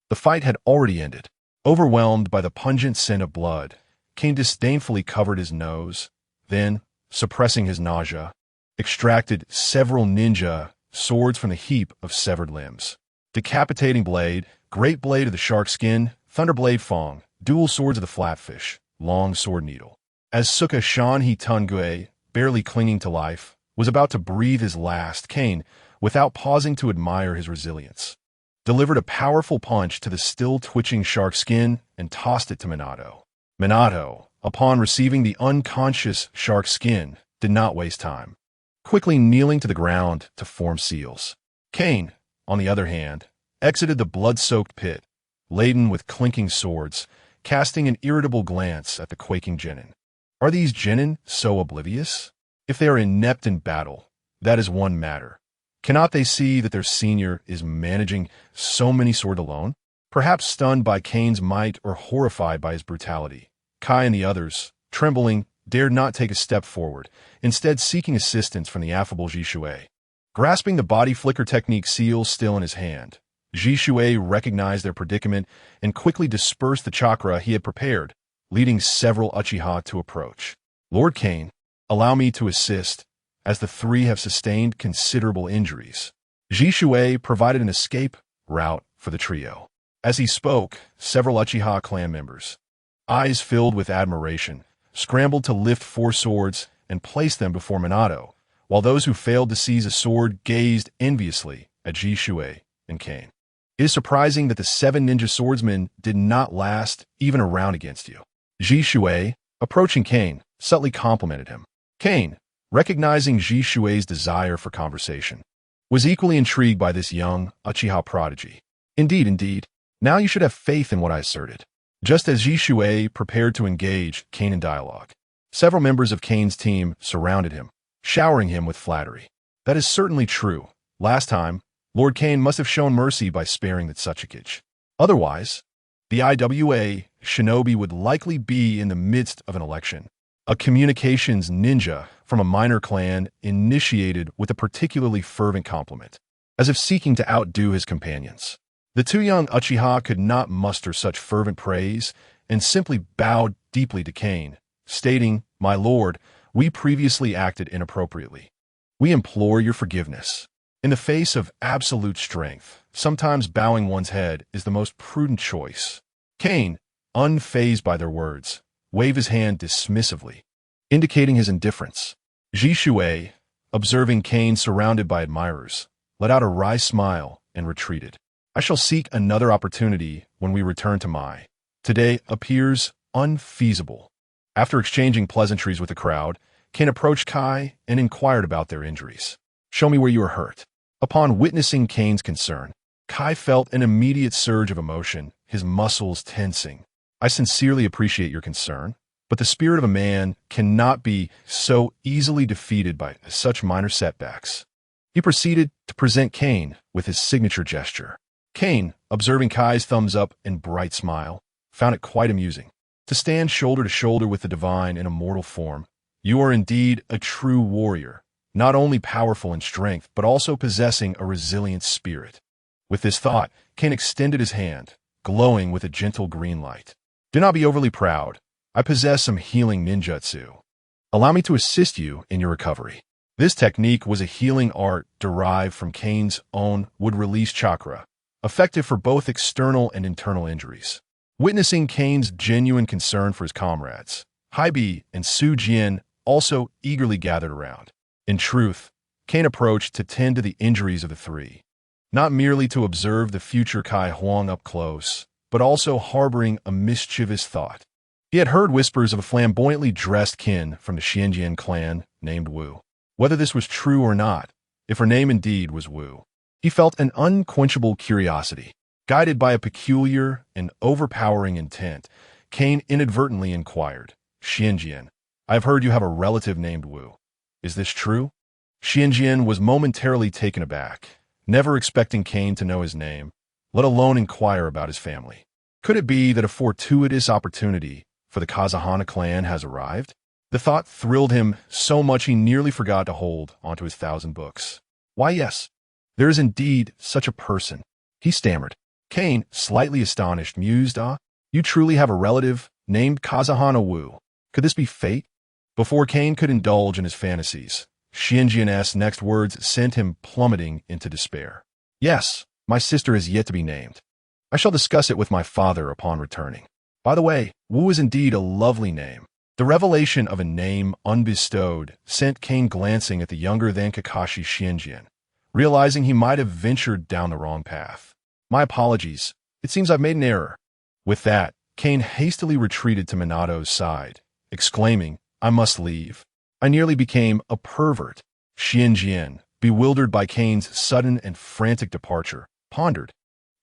[SPEAKER 1] the fight had already ended. Overwhelmed by the pungent scent of blood, Kane disdainfully covered his nose, then, suppressing his nausea, extracted several ninja swords from the heap of severed limbs. Decapitating blade, great blade of the shark skin, thunderblade fong, dual swords of the flatfish, long sword needle. As Sukashan Gue, barely clinging to life, was about to breathe his last, Kane, without pausing to admire his resilience, delivered a powerful punch to the still twitching shark skin and tossed it to Minato. Minato, upon receiving the unconscious shark skin, did not waste time, quickly kneeling to the ground to form seals. Kane, on the other hand, exited the blood-soaked pit, laden with clinking swords, casting an irritable glance at the quaking genin. Are these genin so oblivious? If they are inept in battle, that is one matter. Cannot they see that their senior is managing so many swords alone? Perhaps stunned by Kane's might or horrified by his brutality, Kai and the others, trembling, dared not take a step forward, instead seeking assistance from the affable Jishui. Grasping the body flicker technique seal still in his hand, Jishui recognized their predicament and quickly dispersed the chakra he had prepared, leading several Uchiha to approach. "Lord Kane, allow me to assist, as the 3 have sustained considerable injuries." Jishui provided an escape route for the trio. As he spoke, several Uchiha clan members, eyes filled with admiration, scrambled to lift 4 swords and place them before Minato, while those who failed to seize a sword gazed enviously at Jishui and Kane. "It is surprising that the 7 ninja swordsmen did not last even a round against you." Jishui, approaching Kane, subtly complimented him. Kane, recognizing Jishui's desire for conversation, was equally intrigued by this young Uchiha prodigy. Indeed, now you should have faith in what I asserted." Just as Jishui prepared to engage Kane in dialogue, several members of Kane's team surrounded him, showering him with flattery. "That is certainly true. Last time, Lord Kane must have shown mercy by sparing the Tsuchikage. Otherwise, the IWA shinobi would likely be in the midst of an election, a communications ninja from a minor clan initiated with a particularly fervent compliment, as if seeking to outdo his companions. The two young Uchiha could not muster such fervent praise and simply bowed deeply to Kane, stating, "My lord, we previously acted inappropriately. We implore your forgiveness." In the face of absolute strength, sometimes bowing one's head is the most prudent choice. Kane, unfazed by their words, waved his hand dismissively, indicating his indifference. Ji Shui, observing Kane surrounded by admirers, let out a wry smile and retreated. "I shall seek another opportunity when we return to Mai. Today appears unfeasible." After exchanging pleasantries with the crowd, Kane approached Kai and inquired about their injuries. "Show me where you are hurt." Upon witnessing Kane's concern, Kai felt an immediate surge of emotion, his muscles tensing. "I sincerely appreciate your concern, but the spirit of a man cannot be so easily defeated by such minor setbacks." He proceeded to present Kane with his signature gesture. Kane, observing Kai's thumbs up and bright smile, found it quite amusing. To stand shoulder to shoulder with the divine in a mortal form, you are indeed a true warrior, not only powerful in strength, but also possessing a resilient spirit. With this thought, Kane extended his hand, glowing with a gentle green light. "Do not be overly proud. I possess some healing ninjutsu. Allow me to assist you in your recovery." This technique was a healing art derived from Kane's own would-release chakra, effective for both external and internal injuries. Witnessing Kane's genuine concern for his comrades, Haibi and Su Jian also eagerly gathered around. In truth, Kane approached to tend to the injuries of the three, not merely to observe the future Kai Huang up close, but also harboring a mischievous thought. He had heard whispers of a flamboyantly dressed kin from the Xianjian clan named Wu. Whether this was true or not, if her name indeed was Wu, he felt an unquenchable curiosity. Guided by a peculiar and overpowering intent, Kane inadvertently inquired, "Xianjian, I have heard you have a relative named Wu. Is this true?" Xianjian was momentarily taken aback, never expecting Kane to know his name, let alone inquire about his family. Could it be that a fortuitous opportunity for the Kazahana clan has arrived? The thought thrilled him so much he nearly forgot to hold onto his 1,000 books. "Why, yes, there is indeed such a person," he stammered. Kane, slightly astonished, mused, "You truly have a relative named Kazahana Wu. Could this be fate?" Before Kane could indulge in his fantasies, Xianjian's next words sent him plummeting into despair. "Yes, my sister is yet to be named. I shall discuss it with my father upon returning. By the way, Wu is indeed a lovely name." The revelation of a name unbestowed sent Kane glancing at the younger-than Kakashi Xianjian, realizing he might have ventured down the wrong path. "My apologies. It seems I've made an error." With that, Kane hastily retreated to Minato's side, exclaiming, "I must leave. I nearly became a pervert." Xianjian, bewildered by Kane's sudden and frantic departure, pondered,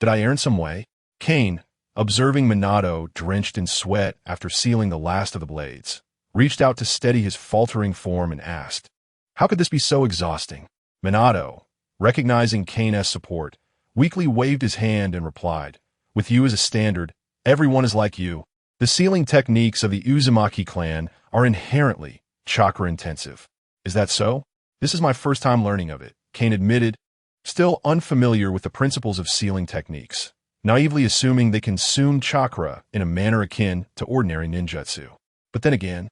[SPEAKER 1] "Did I err in some way?" Kane, observing Minato drenched in sweat after sealing the last of the blades, reached out to steady his faltering form and asked, "How could this be so exhausting?" Minato, recognizing Kane's support, weakly waved his hand and replied, "With you as a standard, everyone is like you. The sealing techniques of the Uzumaki clan are inherently chakra-intensive." "Is that so? This is my first time learning of it," Kane admitted, still unfamiliar with the principles of sealing techniques, naively assuming they consume chakra in a manner akin to ordinary ninjutsu. But then again,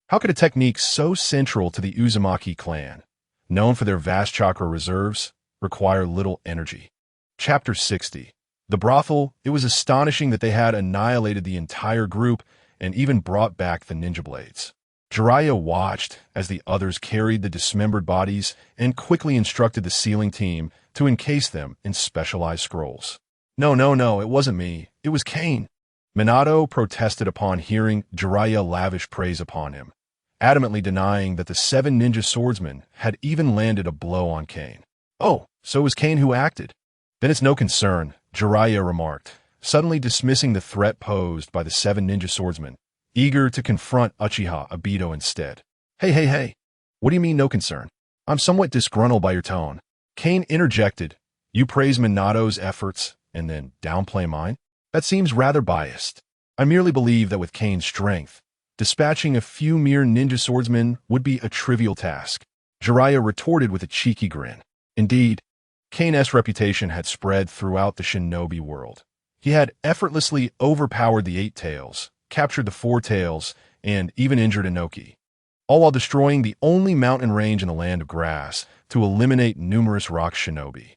[SPEAKER 1] how could a technique so central to the Uzumaki clan, known for their vast chakra reserves, require little energy? Chapter 60. The brothel. It was astonishing that they had annihilated the entire group and even brought back the ninja blades. Jiraiya watched as the others carried the dismembered bodies and quickly instructed the sealing team to encase them in specialized scrolls. No, it wasn't me. It was Kane." Minato protested upon hearing Jiraiya lavish praise upon him, adamantly denying that the 7 ninja swordsmen had even landed a blow on Kane. "Oh, so it was Kane who acted? Then it's no concern," Jiraiya remarked, suddenly dismissing the threat posed by the 7 ninja swordsmen, eager to confront Uchiha Obito instead. Hey, what do you mean no concern? I'm somewhat disgruntled by your tone." Kane interjected, "You praise Minato's efforts and then downplay mine? That seems rather biased. I merely believe that with Kane's strength, Dispatching a few mere ninja swordsmen would be a trivial task. Jiraiya retorted with a cheeky grin. Indeed, Kane's reputation had spread throughout the shinobi world. He had effortlessly overpowered the 8 tails, captured the 4 tails, and even injured Inoki, all while destroying the only mountain range in the land of grass to eliminate numerous rock shinobi.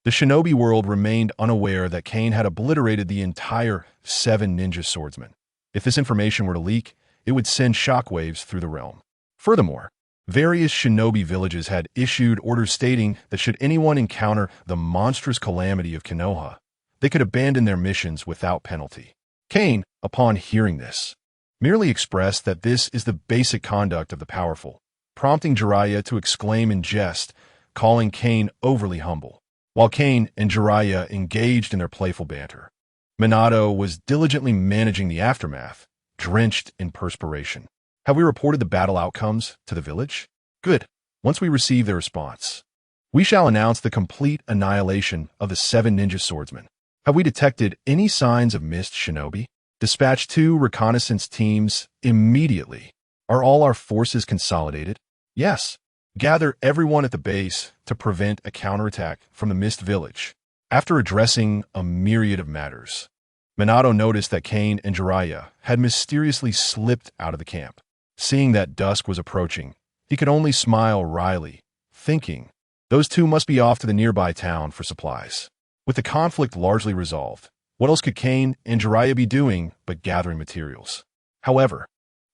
[SPEAKER 1] The shinobi world remained unaware that Kane had obliterated the entire 7 ninja swordsmen. If this information were to leak, it would send shockwaves through the realm. Furthermore, various shinobi villages had issued orders stating that should anyone encounter the monstrous calamity of Konoha, they could abandon their missions without penalty. Kane, upon hearing this, merely expressed that this is the basic conduct of the powerful, prompting Jiraiya to exclaim in jest, calling Kane overly humble. While Kane and Jiraiya engaged in their playful banter, Minato was diligently managing the aftermath, drenched in perspiration. Have we reported the battle outcomes to the village? Good. Once we receive their response, we shall announce the complete annihilation of the 7 ninja swordsmen. Have we detected any signs of missed shinobi? Dispatch 2 reconnaissance teams immediately. Are all our forces consolidated? Yes. Gather everyone at the base to prevent a counterattack from the missed village. After addressing a myriad of matters, Minato noticed that Kane and Jiraiya had mysteriously slipped out of the camp. Seeing that dusk was approaching, he could only smile wryly, thinking, those two must be off to the nearby town for supplies. With the conflict largely resolved, what else could Kane and Jiraiya be doing but gathering materials? However,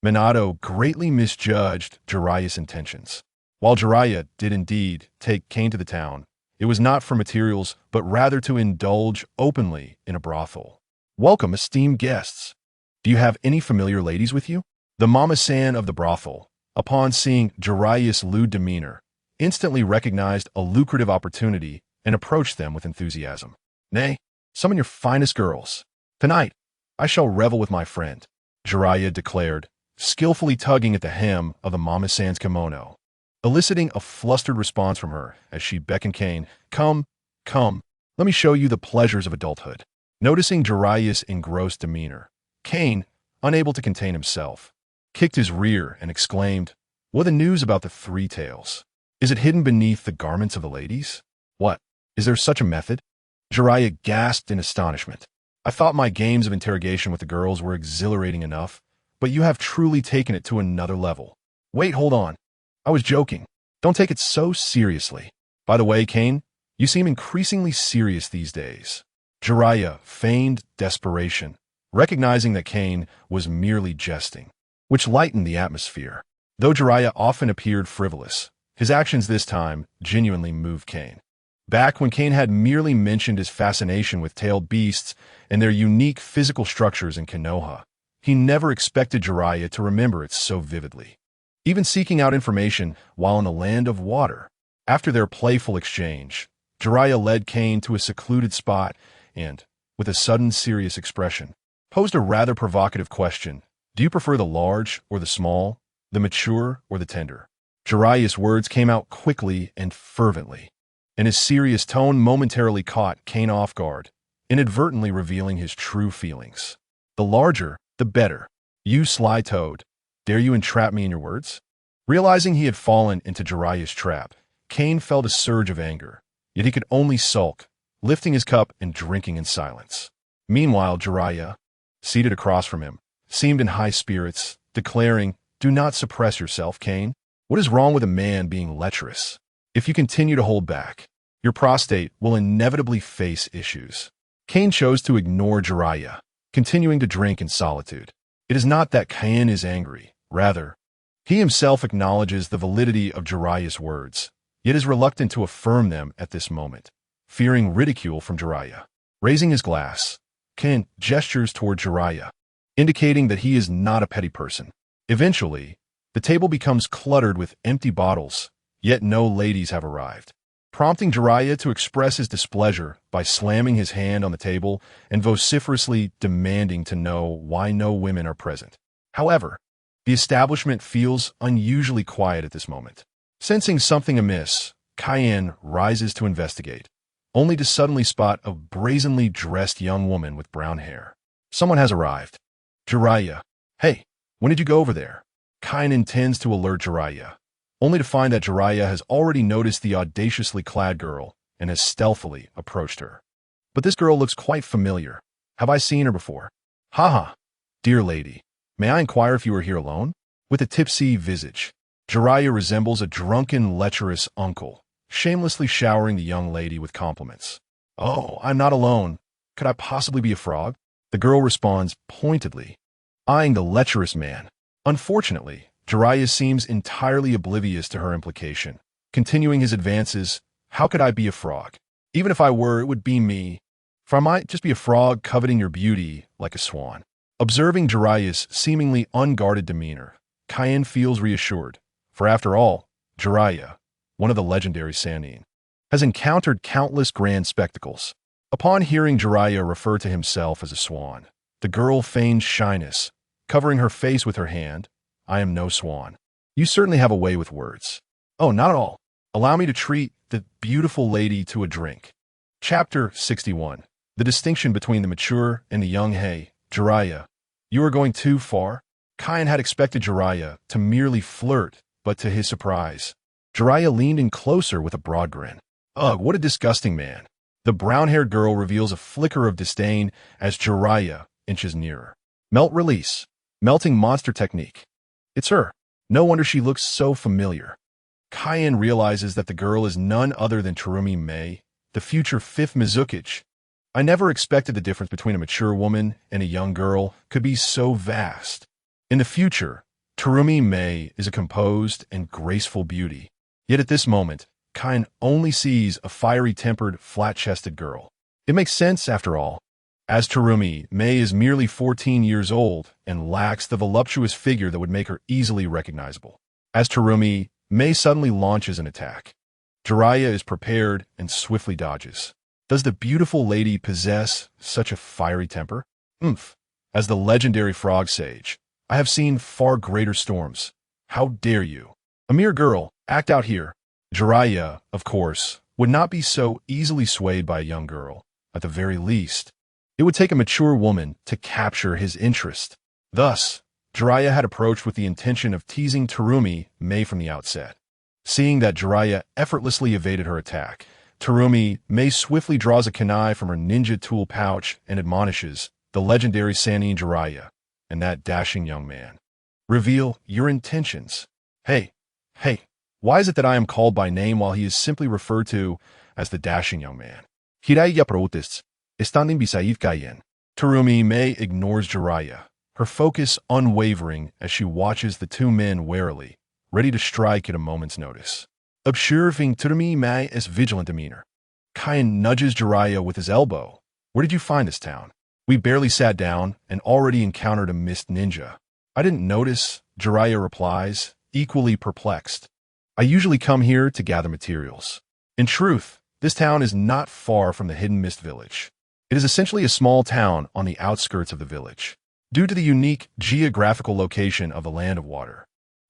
[SPEAKER 1] Minato greatly misjudged Jiraiya's intentions. While Jiraiya did indeed take Kane to the town, it was not for materials but rather to indulge openly in a brothel. Welcome, esteemed guests. Do you have any familiar ladies with you? The mama-san of the brothel, upon seeing Jiraiya's lewd demeanor, instantly recognized a lucrative opportunity and approached them with enthusiasm. Nay, summon your finest girls. Tonight, I shall revel with my friend, Jiraiya declared, skillfully tugging at the hem of the mama-san's kimono, eliciting a flustered response from her as she beckoned Kane. Come, let me show you the pleasures of adulthood. Noticing Jiraiya's engrossed demeanor, Kane, unable to contain himself, kicked his rear and exclaimed, what the news about the 3 tails? Is it hidden beneath the garments of the ladies? What? Is there such a method? Jiraiya gasped in astonishment. I thought my games of interrogation with the girls were exhilarating enough, but you have truly taken it to another level. Wait, hold on. I was joking. Don't take it so seriously. By the way, Kane, you seem increasingly serious these days. Jiraiya feigned desperation, recognizing that Kane was merely jesting, which lightened the atmosphere. Though Jiraiya often appeared frivolous, his actions this time genuinely moved Kane. Back when Kane had merely mentioned his fascination with tailed beasts and their unique physical structures in Konoha, he never expected Jiraiya to remember it so vividly. Even seeking out information while in the land of water. After their playful exchange, Jiraiya led Kane to a secluded spot and, with a sudden serious expression, posed a rather provocative question. Do you prefer the large or the small, the mature or the tender? Jiraiya's words came out quickly and fervently, and his serious tone momentarily caught Kane off guard, inadvertently revealing his true feelings. The larger, the better. You sly toad, dare you entrap me in your words? Realizing he had fallen into Jiraiya's trap, Kane felt a surge of anger, yet he could only sulk, lifting his cup and drinking in silence. Meanwhile, Jiraiya, seated across from him, seemed in high spirits, declaring, do not suppress yourself, Kane. What is wrong with a man being lecherous? If you continue to hold back, your prostate will inevitably face issues. Kane chose to ignore Jiraiya, continuing to drink in solitude. It is not that Kane is angry, rather, he himself acknowledges the validity of Jiraiya's words, yet is reluctant to affirm them at this moment, fearing ridicule from Jiraiya. Raising his glass, Kane gestures toward Jiraiya, indicating that he is not a petty person. Eventually, the table becomes cluttered with empty bottles, yet no ladies have arrived, prompting Jiraiya to express his displeasure by slamming his hand on the table and vociferously demanding to know why no women are present. However, the establishment feels unusually quiet at this moment. Sensing something amiss, Kane rises to investigate, only to suddenly spot a brazenly dressed young woman with brown hair. Someone has arrived. Jiraiya, hey, When did you go over there? Kane intends to alert Jiraiya, only to find that Jiraiya has already noticed the audaciously clad girl and has stealthily approached her. But this girl looks quite familiar. Have I seen her before? Haha. Dear lady, may I inquire if you are here alone? With a tipsy visage, Jiraiya resembles a drunken, lecherous uncle, shamelessly showering the young lady with compliments. Oh, I'm not alone. Could I possibly be a frog? The girl responds pointedly, eyeing the lecherous man. Unfortunately, Jiraiya seems entirely oblivious to her implication. Continuing his advances, how could I be a frog? Even if I were, it would be me. For I might just be a frog coveting your beauty like a swan. Observing Jiraiya's seemingly unguarded demeanor, Kane feels reassured. For after all, Jiraiya, one of the legendary Sannin, has encountered countless grand spectacles. Upon hearing Jiraiya refer to himself as a swan, the girl feigns shyness, covering her face with her hand. I am no swan. You certainly have a way with words. Oh, not at all. Allow me to treat the beautiful lady to a drink. Chapter 61. The distinction between the mature and the young. Hey, Jiraiya, you are going too far. Kane had expected Jiraiya to merely flirt, but to his surprise, Jiraiya leaned in closer with a broad grin. Ugh, what a disgusting man. The brown-haired girl reveals a flicker of disdain as Jiraiya inches nearer. Melt release. Melting monster technique. It's her. No wonder she looks so familiar. Kane realizes that the girl is none other than Terumi Mei, the future 5th Mizukage. I never expected the difference between a mature woman and a young girl could be so vast. In the future, Terumi Mei is a composed and graceful beauty. Yet at this moment, Kane only sees a fiery-tempered, flat-chested girl. It makes sense, after all, as Terumi Mei is merely 14 years old and lacks the voluptuous figure that would make her easily recognizable. As Terumi Mei suddenly launches an attack, Jiraiya is prepared and swiftly dodges. Does the beautiful lady possess such a fiery temper? As the legendary frog sage, I have seen far greater storms. How dare you? A mere girl, act out here. Jiraiya, of course, would not be so easily swayed by a young girl. At the very least, it would take a mature woman to capture his interest. Thus, Jiraiya had approached with the intention of teasing Terumi Mei from the outset. Seeing that Jiraiya effortlessly evaded her attack, Terumi Mei swiftly draws a kunai from her ninja tool pouch and admonishes the legendary Sannin Jiraiya and that dashing young man. Reveal your intentions. Hey, why is it that I am called by name while he is simply referred to as the dashing young man? Jiraiya protests, estando bisaid kayen. Terumi Mei ignores Jiraiya, her focus unwavering as she watches the two men warily, ready to strike at a moment's notice. Observing Terumi Mei's vigilant demeanor, Kane nudges Jiraiya with his elbow. Where did you find this town? We barely sat down and already encountered a mist ninja. I didn't notice, Jiraiya replies, equally perplexed. I usually come here to gather materials. In truth, this town is not far from the hidden mist village. It is essentially a small town on the outskirts of the village. Due to the unique geographical location of the Land of Water,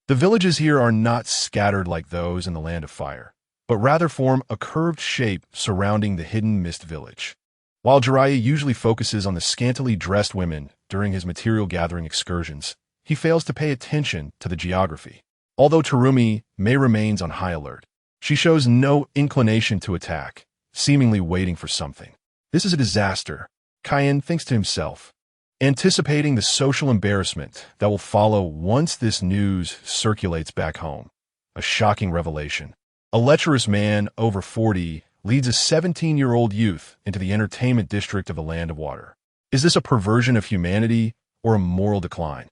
[SPEAKER 1] the villages here are not scattered like those in the Land of Fire, but rather form a curved shape surrounding the hidden mist village. While Jiraiya usually focuses on the scantily dressed women during his material gathering excursions, he fails to pay attention to the geography. Although Terumi Mei remains on high alert, she shows no inclination to attack, seemingly waiting for something. This is a disaster, Kane thinks to himself, anticipating the social embarrassment that will follow once this news circulates back home. A shocking revelation. A lecherous man over 40 leads a 17-year-old youth into the entertainment district of the Land of Water. Is this a perversion of humanity or a moral decline?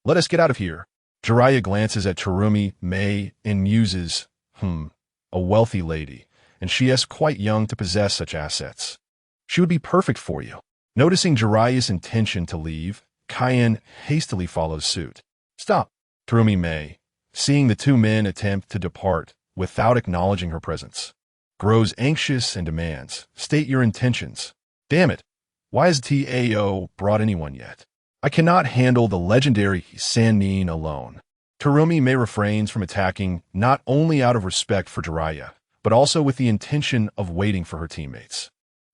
[SPEAKER 1] Let us get out of here. Jiraiya glances at Terumi Mei and muses, a wealthy lady, and she is quite young to possess such assets. She would be perfect for you. Noticing Jiraiya's intention to leave, Kane hastily follows suit. Stop, Terumi Mei, seeing the two men attempt to depart without acknowledging her presence, grows anxious and demands, state your intentions. Damn it, why has Tao brought anyone yet? I cannot handle the legendary Sannin alone. Terumi Mei refrains from attacking not only out of respect for Jiraiya, but also with the intention of waiting for her teammates.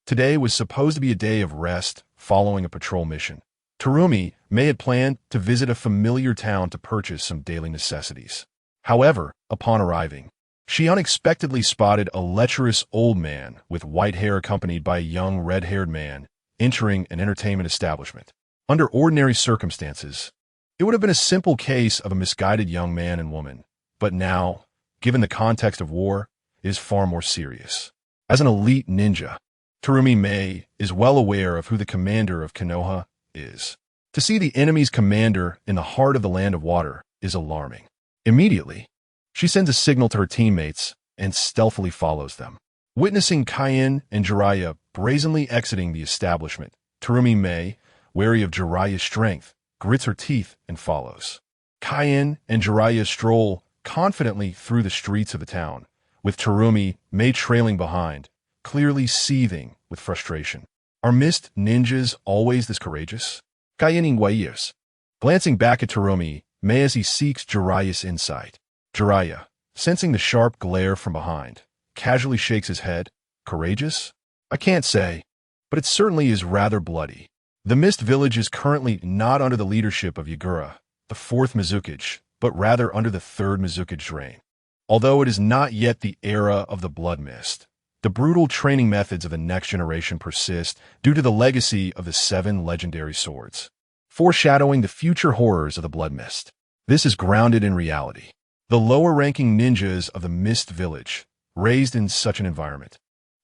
[SPEAKER 1] Today was supposed to be a day of rest following a patrol mission, Terumi May had planned to visit a familiar town to purchase some daily necessities. However, upon arriving, she unexpectedly spotted a lecherous old man with white hair accompanied by a young red-haired man entering an entertainment establishment. Under ordinary circumstances, it would have been a simple case of a misguided young man and woman, but now, given the context of war, it is far more serious. As an elite ninja, Terumi May is well aware of who the commander of Konoha is. To see the enemy's commander in the heart of the land of water is alarming. Immediately, she sends a signal to her teammates and stealthily follows them. Witnessing Kaine and Jiraiya brazenly exiting the establishment, Terumi May, wary of Jiraiya's strength, grits her teeth and follows. Kaine and Jiraiya stroll confidently through the streets of the town, with Terumi May trailing behind, clearly seething with frustration. Are mist ninjas always this courageous? Kaine Voyage. Glancing back at Terumi May as he seeks Jiraiya's insight. Jiraiya, sensing the sharp glare from behind, casually shakes his head. Courageous? I can't say, but it certainly is rather bloody. The Mist Village is currently not under the leadership of Yagura, the 4th Mizukage, but rather under the 3rd Mizukage's reign. Although it is not yet the era of the Blood Mist, the brutal training methods of the next generation persist due to the legacy of the 7 legendary swords, foreshadowing the future horrors of the Blood Mist. This is grounded in reality. The lower-ranking ninjas of the Mist Village, raised in such an environment,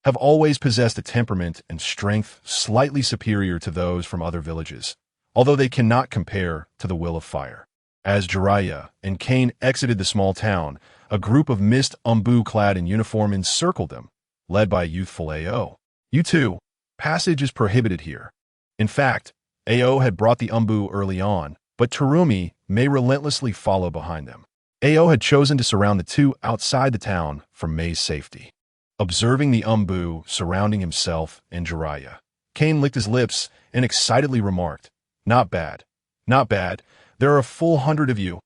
[SPEAKER 1] have always possessed a temperament and strength slightly superior to those from other villages, although they cannot compare to the Will of Fire. As Jiraiya and Kaine exited the small town, a group of Mist Umbu clad in uniform encircled them, led by a youthful Ao. You two, passage is prohibited here. In fact, Ao had brought the Umbu early on, but Terumi May relentlessly follow behind them. Ao had chosen to surround the two outside the town for May's safety. Observing the Umbu surrounding himself and Jiraiya, Kaine licked his lips and excitedly remarked, "Not bad. Not bad. There are a full 100 of you.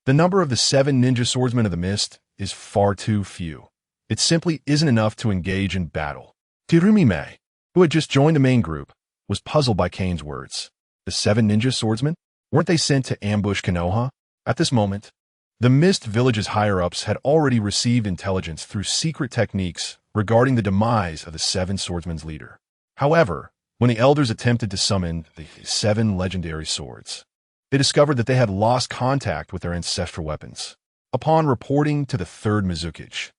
[SPEAKER 1] The number of the 7 ninja swordsmen of the mist is far too few. It simply isn't enough to engage in battle." Terumi May, who had just joined the main group, was puzzled by Kaine's words. The 7 ninja swordsmen? Weren't they sent to ambush Konoha? At this moment, the Mist Village's higher-ups had already received intelligence through secret techniques regarding the demise of the 7 swordsmen's leader. However, when the elders attempted to summon the 7 legendary swords, they discovered that they had lost contact with their ancestral weapons. Upon reporting to the 3rd Mizukage,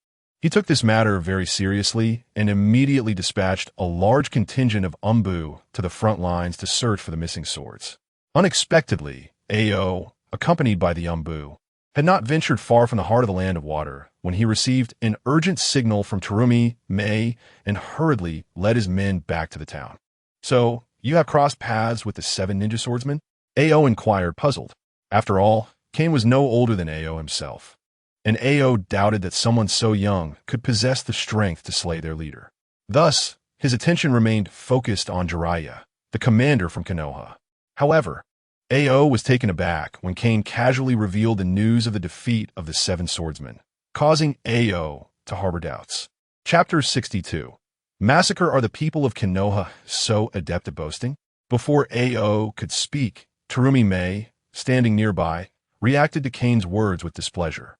[SPEAKER 1] he took this matter very seriously and immediately dispatched a large contingent of Umbu to the front lines to search for the missing swords. Unexpectedly, Ao, accompanied by the Umbu, had not ventured far from the heart of the land of water when he received an urgent signal from Terumi May and hurriedly led his men back to the town. "So, you have crossed paths with the 7 ninja swordsmen?" Ao inquired, puzzled. After all, Kaine was no older than Ao himself, and Ao doubted that someone so young could possess the strength to slay their leader. Thus, his attention remained focused on Jiraiya, the commander from Konoha. However, Ao was taken aback when Kaine casually revealed the news of the defeat of the 7 swordsmen, causing Ao to harbor doubts. Chapter 62. Massacre. Are the people of Konoha so adept at boasting? Before Ao could speak, Terumi May, standing nearby, reacted to Kaine's words with displeasure.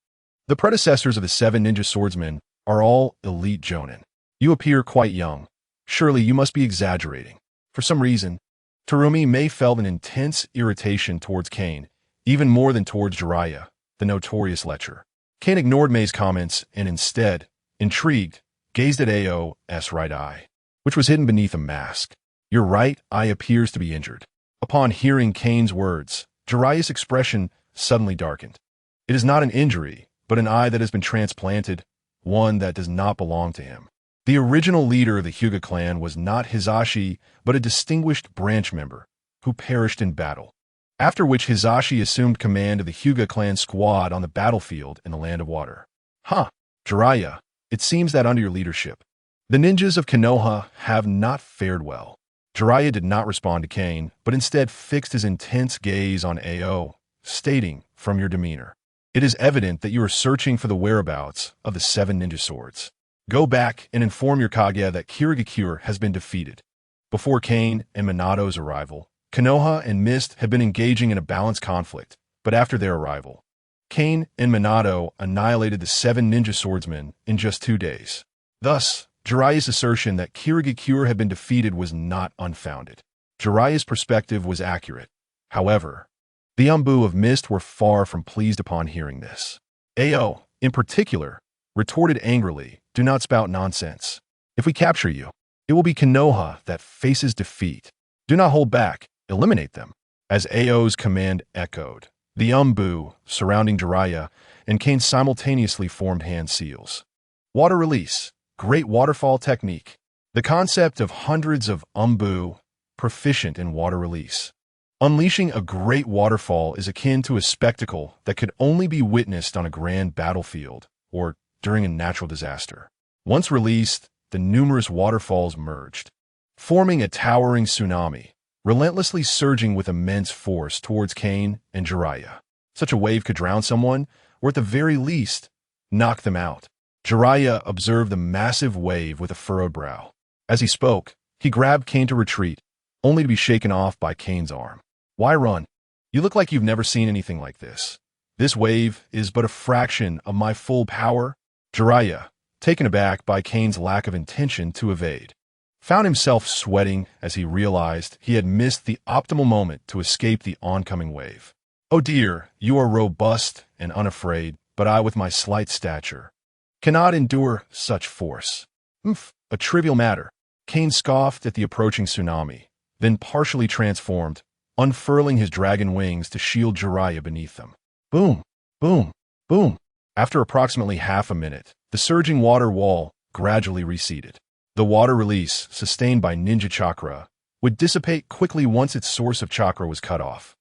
[SPEAKER 1] "The predecessors of the 7 ninja swordsmen are all elite jonin. You appear quite young. Surely you must be exaggerating." For some reason, Terumi May felt an intense irritation towards Kaine, even more than towards Jiraiya, the notorious lecher. Kaine ignored May's comments and instead, intrigued, gazed at Ao's right eye, which was hidden beneath a mask. "Your right eye appears to be injured." Upon hearing Kaine's words, Jiraiya's expression suddenly darkened. "It is not an injury, but an eye that has been transplanted, one that does not belong to him." The original leader of the Hyuga clan was not Hisashi, but a distinguished branch member, who perished in battle, after which Hisashi assumed command of the Hyuga clan squad on the battlefield in the Land of Water. "Huh, Jiraiya, it seems that under your leadership, the ninjas of Konoha have not fared well." Jiraiya did not respond to Kaine, but instead fixed his intense gaze on Ao, stating, "From your demeanor, it is evident that you are searching for the whereabouts of the 7 ninja swords. Go back and inform your Kaguya that Kirigakure has been defeated." Before Kaine and Minato's arrival, Konoha and Mist had been engaging in a balanced conflict, but after their arrival, Kane and Minato annihilated the 7 ninja swordsmen in just 2 days. Thus, Jiraiya's assertion that Kirigakure had been defeated was not unfounded. Jiraiya's perspective was accurate. However, the Umbu of Mist were far from pleased upon hearing this. Ao, in particular, retorted angrily, "Do not spout nonsense. If we capture you, it will be Konoha that faces defeat. Do not hold back, eliminate them." As Ao's command echoed, the Umbu surrounding Jiraiya and Kane simultaneously formed hand seals. Water release, great waterfall technique. The concept of hundreds of Umbu proficient in water release. Unleashing a great waterfall is akin to a spectacle that could only be witnessed on a grand battlefield or during a natural disaster. Once released, the numerous waterfalls merged, forming a towering tsunami, relentlessly surging with immense force towards Kane and Jiraiya. Such a wave could drown someone, or at the very least, knock them out. Jiraiya observed the massive wave with a furrowed brow. As he spoke, he grabbed Kane to retreat, only to be shaken off by Kane's arm. "Why run? You look like you've never seen anything like this. This wave is but a fraction of my full power." Jiraiya, taken aback by Kane's lack of intention to evade, found himself sweating as he realized he had missed the optimal moment to escape the oncoming wave. "Oh dear, you are robust and unafraid, but I with my slight stature cannot endure such force." A trivial matter. Kane scoffed at the approaching tsunami, then partially transformed, unfurling his dragon wings to shield Jiraiya beneath them. Boom, boom, boom. After approximately half a minute, the surging water wall gradually receded. The water release, sustained by ninja chakra, would dissipate quickly once its source of chakra was cut off.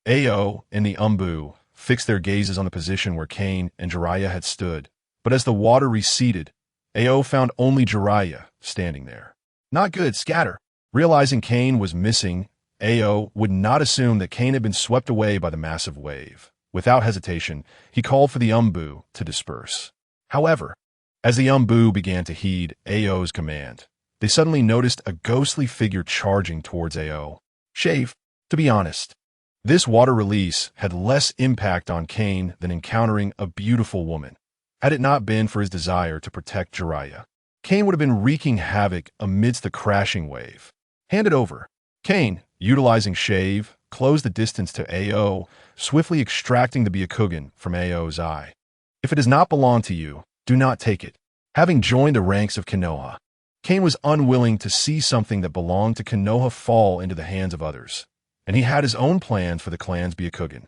[SPEAKER 1] Ao and the Umbu fixed their gazes on the position where Kane and Jiraiya had stood, but as the water receded, Ao found only Jiraiya standing there. "Not good, scatter." Realizing Kane was missing, Ao would not assume that Kane had been swept away by the massive wave. Without hesitation, he called for the Umbu to disperse. However, as the Umbu began to heed Ao's command, they suddenly noticed a ghostly figure charging towards Ao. Shave, to be honest, this water release had less impact on Kane than encountering a beautiful woman. Had it not been for his desire to protect Jiraiya, Kane would have been wreaking havoc amidst the crashing wave. "Hand it over." Kane, utilizing Shave, closed the distance to Ao, swiftly extracting the Byakugan from Ao's eye. "If it does not belong to you, do not take it." Having joined the ranks of Konoha, Kane was unwilling to see something that belonged to Konoha fall into the hands of others, and he had his own plans for the clan's Byakugan.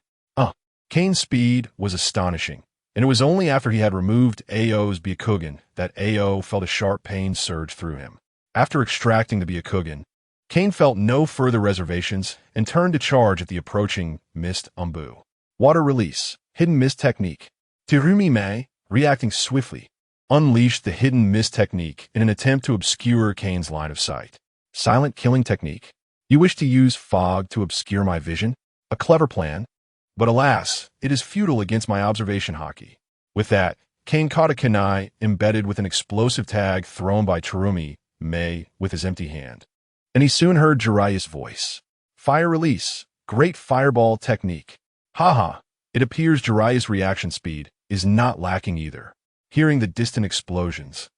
[SPEAKER 1] Kane's speed was astonishing, and it was only after he had removed Ao's Byakugan that Ao felt a sharp pain surge through him. After extracting the Byakugan, Kane felt no further reservations and turned to charge at the approaching Mist Umbu. Water release, hidden mist technique. Tirumi Mei, reacting swiftly, unleashed the hidden mist technique in an attempt to obscure Kane's line of sight. Silent killing technique. You wish to use fog to obscure my vision? A clever plan, but alas, it is futile against my observation haki. With that, Kane caught a kunai embedded with an explosive tag thrown by Tirumi Mei with his empty hand. And he soon heard Jiraiya's voice. Fire release, great fireball technique. Haha, it appears Jiraiya's reaction speed is not lacking either. Hearing the distant explosions,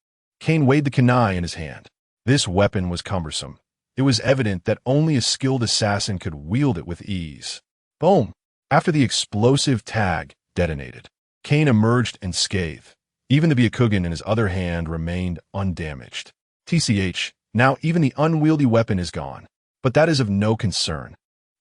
[SPEAKER 1] Kane weighed the kunai in his hand. This weapon was cumbersome. It was evident that only a skilled assassin could wield it with ease. Boom! After the explosive tag detonated, Kane emerged unscathed. Even the Byakugan in his other hand remained undamaged. TCH, now even the unwieldy weapon is gone. But that is of no concern.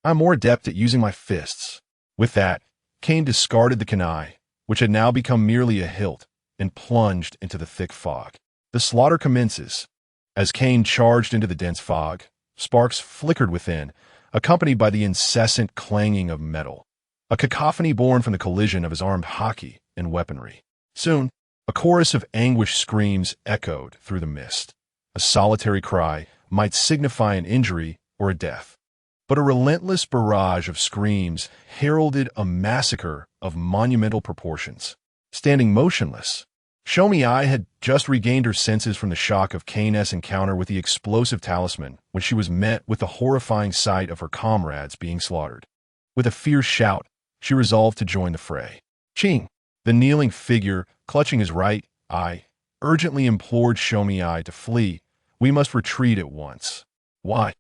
[SPEAKER 1] I'm more adept at using my fists. With that, Kane discarded the kunai, which had now become merely a hilt, and plunged into the thick fog. The slaughter commences. As Kane charged into the dense fog, sparks flickered within, accompanied by the incessant clanging of metal, a cacophony born from the collision of his armed haki and weaponry. Soon, a chorus of anguished screams echoed through the mist. A solitary cry might signify an injury or a death, but a relentless barrage of screams heralded a massacre of monumental proportions. Standing motionless, Shomi-ai had just regained her senses from the shock of Kane's encounter with the explosive talisman when she was met with the horrifying sight of her comrades being slaughtered. With a fierce shout, she resolved to join the fray. Ching, the kneeling figure, clutching his right eye, urgently implored Shomi-ai to flee. We must retreat at once. Why?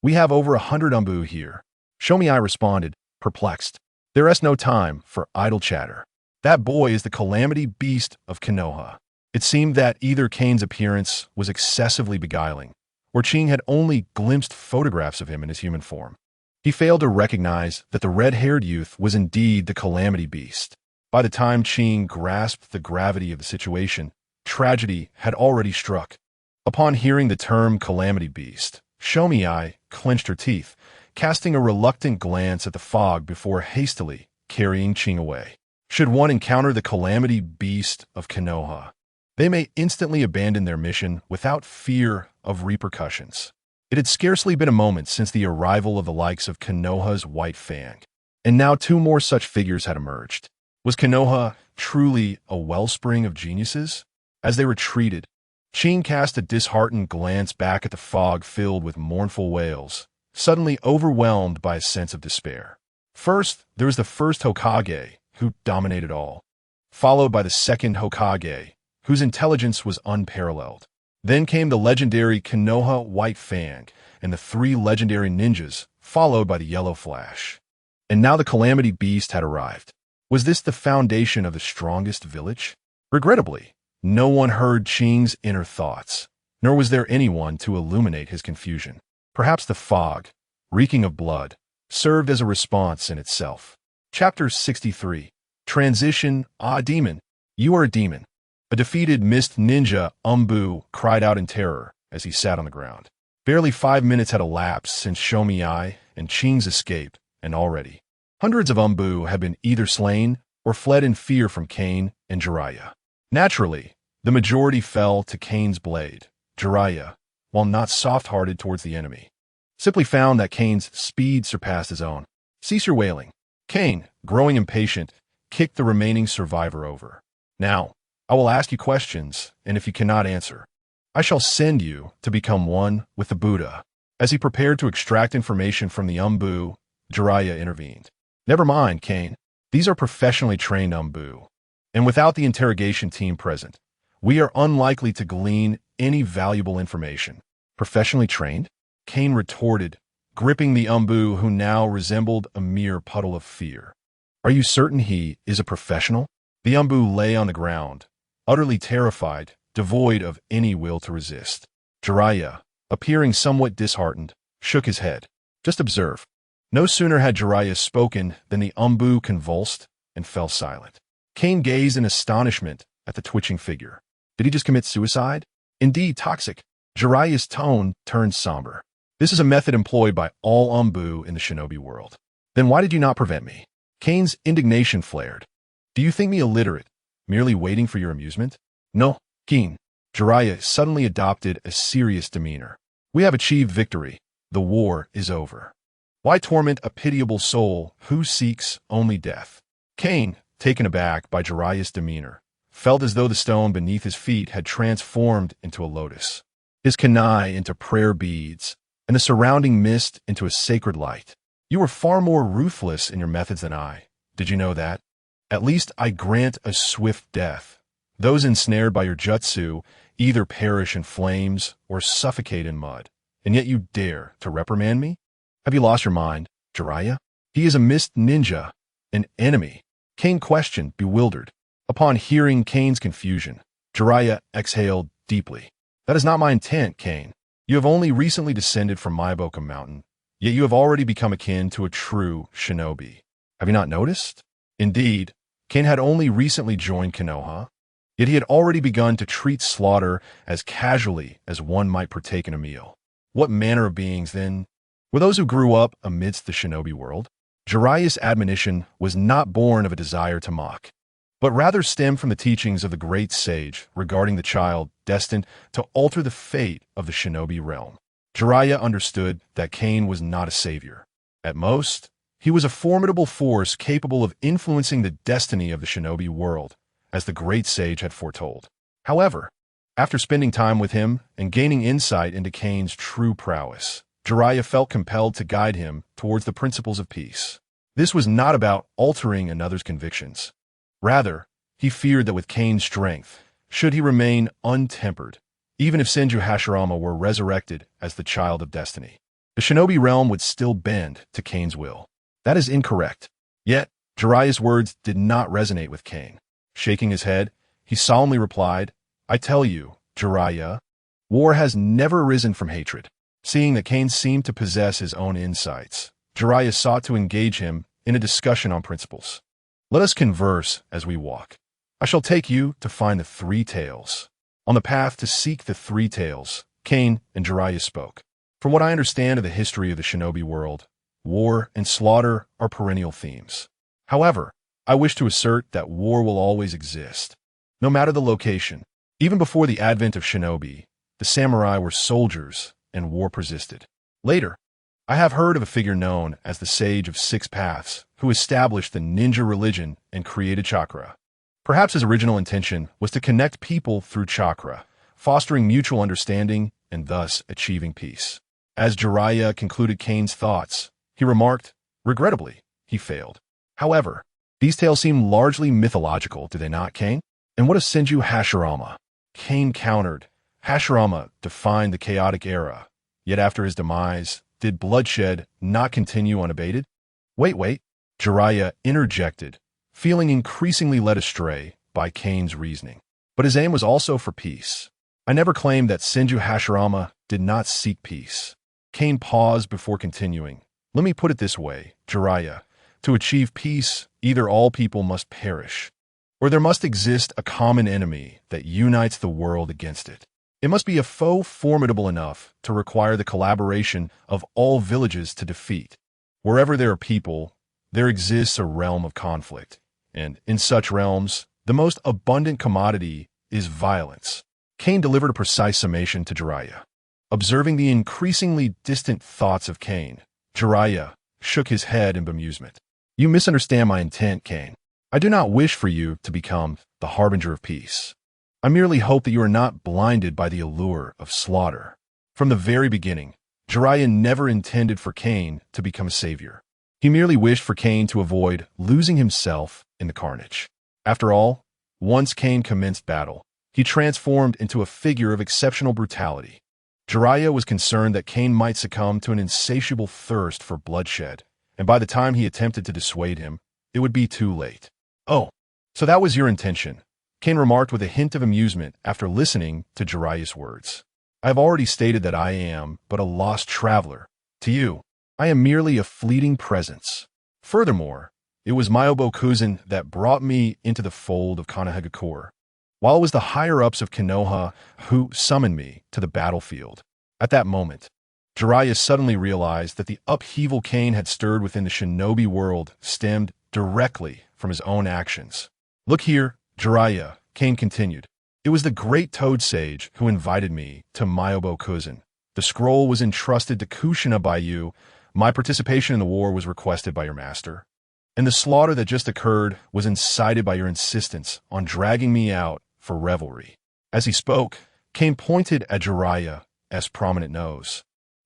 [SPEAKER 1] We have over 100 umbu here. Shomi-ai responded, perplexed. There is no time for idle chatter. That boy is the calamity beast of Konoha. It seemed that either Kane's appearance was excessively beguiling, or Ching had only glimpsed photographs of him in his human form. He failed to recognize that the red-haired youth was indeed the calamity beast. By the time Ching grasped the gravity of the situation, tragedy had already struck. Upon hearing the term calamity beast, Shomi-ai clenched her teeth, casting a reluctant glance at the fog before hastily carrying Ching away. Should one encounter the calamity beast of Konoha, they may instantly abandon their mission without fear of repercussions. It had scarcely been a moment since the arrival of the likes of Konoha's White Fang, and now two more such figures had emerged. Was Konoha truly a wellspring of geniuses? As they retreated, Ching cast a disheartened glance back at the fog filled with mournful wails, suddenly overwhelmed by a sense of despair. First, there was the first Hokage, who dominated all, followed by the second Hokage, whose intelligence was unparalleled. Then came the legendary Konoha White Fang and the three legendary ninjas, followed by the Yellow Flash. And now the calamity beast had arrived. Was this the foundation of the strongest village? Regrettably, no one heard Ching's inner thoughts, nor was there anyone to illuminate his confusion. Perhaps the fog, reeking of blood, served as a response in itself. Chapter 63. Transition. Ah, demon. You are a demon. A defeated mist ninja, Umbu, cried out in terror as he sat on the ground. Barely 5 minutes had elapsed since Shomi-ai and Ching's escape, and already hundreds of Umbu had been either slain or fled in fear from Kane and Jiraiya. Naturally, the majority fell to Kane's blade. Jiraiya, while not soft-hearted towards the enemy, simply found that Kane's speed surpassed his own. Cease your wailing. Kane, growing impatient, kicked the remaining survivor over. Now, I will ask you questions, and if you cannot answer, I shall send you to become one with the Buddha. As he prepared to extract information from the Umbu, Jiraiya intervened. Never mind, Kane. These are professionally trained Umbu, and without the interrogation team present, we are unlikely to glean any valuable information. Professionally trained? Kane retorted, gripping the Umbu who now resembled a mere puddle of fear. Are you certain he is a professional? The Umbu lay on the ground, utterly terrified, devoid of any will to resist. Jiraiya, appearing somewhat disheartened, shook his head. Just observe. No sooner had Jiraiya spoken than the Umbu convulsed and fell silent. Kane gazed in astonishment at the twitching figure. Did he just commit suicide? Indeed, toxic. Jiraiya's tone turned somber. This is a method employed by all Umbu in the shinobi world. Then why did you not prevent me? Kane's indignation flared. Do you think me illiterate, merely waiting for your amusement? No, Kane. Jiraiya suddenly adopted a serious demeanor. We have achieved victory. The war is over. Why torment a pitiable soul who seeks only death? Kane, taken aback by Jiraiya's demeanor, felt as though the stone beneath his feet had transformed into a lotus, his kunai into prayer beads, and the surrounding mist into a sacred light. You were far more ruthless in your methods than I. Did you know that? At least I grant a swift death. Those ensnared by your jutsu either perish in flames or suffocate in mud, and yet you dare to reprimand me? Have you lost your mind, Jiraiya? He is a mist ninja, an enemy. Kane questioned, bewildered. Upon hearing Kane's confusion, Jiraiya exhaled deeply. That is not my intent, Kane. You have only recently descended from Maiboka Mountain, yet you have already become akin to a true shinobi. Have you not noticed? Indeed, Kane had only recently joined Konoha, yet he had already begun to treat slaughter as casually as one might partake in a meal. What manner of beings, then, were those who grew up amidst the shinobi world? Jiraiya's admonition was not born of a desire to mock, but rather stemmed from the teachings of the great sage regarding the child destined to alter the fate of the shinobi realm. Jiraiya understood that Kane was not a savior. At most, he was a formidable force capable of influencing the destiny of the shinobi world, as the great sage had foretold. However, after spending time with him and gaining insight into Kane's true prowess, Jiraiya felt compelled to guide him towards the principles of peace. This was not about altering another's convictions. Rather, he feared that with Kane's strength, should he remain untempered, even if Senju Hashirama were resurrected as the child of destiny, the shinobi realm would still bend to Kane's will. That is incorrect. Yet, Jiraiya's words did not resonate with Kane. Shaking his head, he solemnly replied, "I tell you, Jiraiya, war has never arisen from hatred." Seeing that Kane seemed to possess his own insights, Jiraiya sought to engage him in a discussion on principles. "Let us converse as we walk. I shall take you to find the three tails." On the path to seek the three tails, Kane and Jiraiya spoke. From what I understand of the history of the shinobi world, war and slaughter are perennial themes. However, I wish to assert that war will always exist, no matter the location. Even before the advent of shinobi, the samurai were soldiers and war persisted. Later, I have heard of a figure known as the Sage of Six Paths who established the ninja religion and created chakra. Perhaps his original intention was to connect people through chakra, fostering mutual understanding and thus achieving peace. As Jiraiya concluded Kane's thoughts, he remarked, "Regrettably, he failed." However, these tales seem largely mythological, do they not, Kane? And what of Senju Hashirama? Kane countered, "Hashirama defined the chaotic era, yet after his demise, did bloodshed not continue unabated?" Wait, Jiraiya interjected, feeling increasingly led astray by Kane's reasoning. But his aim was also for peace. "I never claimed that Senju Hashirama did not seek peace." Kane paused before continuing. "Let me put it this way, Jiraiya. To achieve peace, either all people must perish, or there must exist a common enemy that unites the world against it. It must be a foe formidable enough to require the collaboration of all villages to defeat. Wherever there are people, there exists a realm of conflict, and in such realms, the most abundant commodity is violence." Kane delivered a precise summation to Jiraiya. Observing the increasingly distant thoughts of Kane, Jiraiya shook his head in bemusement. "You misunderstand my intent, Kane. I do not wish for you to become the harbinger of peace. I merely hope that you are not blinded by the allure of slaughter." From the very beginning, Jiraiya never intended for Kane to become a savior. He merely wished for Kane to avoid losing himself in the carnage. After all, once Kane commenced battle, he transformed into a figure of exceptional brutality. Jiraiya was concerned that Kane might succumb to an insatiable thirst for bloodshed, and by the time he attempted to dissuade him, it would be too late. "Oh, so that was your intention," Kane remarked with a hint of amusement after listening to Jiraiya's words. "I have already stated that I am but a lost traveler. To you, I am merely a fleeting presence. Furthermore, it was Myobo Kuzan that brought me into the fold of Konohagakure, while it was the higher-ups of Konoha who summoned me to the battlefield." At that moment, Jiraiya suddenly realized that the upheaval Kane had stirred within the shinobi world stemmed directly from his own actions. "Look here, Jiraiya," Kane continued. "It was the great Toad Sage who invited me to Myobo Kuzan. The scroll was entrusted to Kushina by you. My participation in the war was requested by your master. And the slaughter that just occurred was incited by your insistence on dragging me out for revelry." As he spoke, Kane pointed at Jiraiya's prominent nose,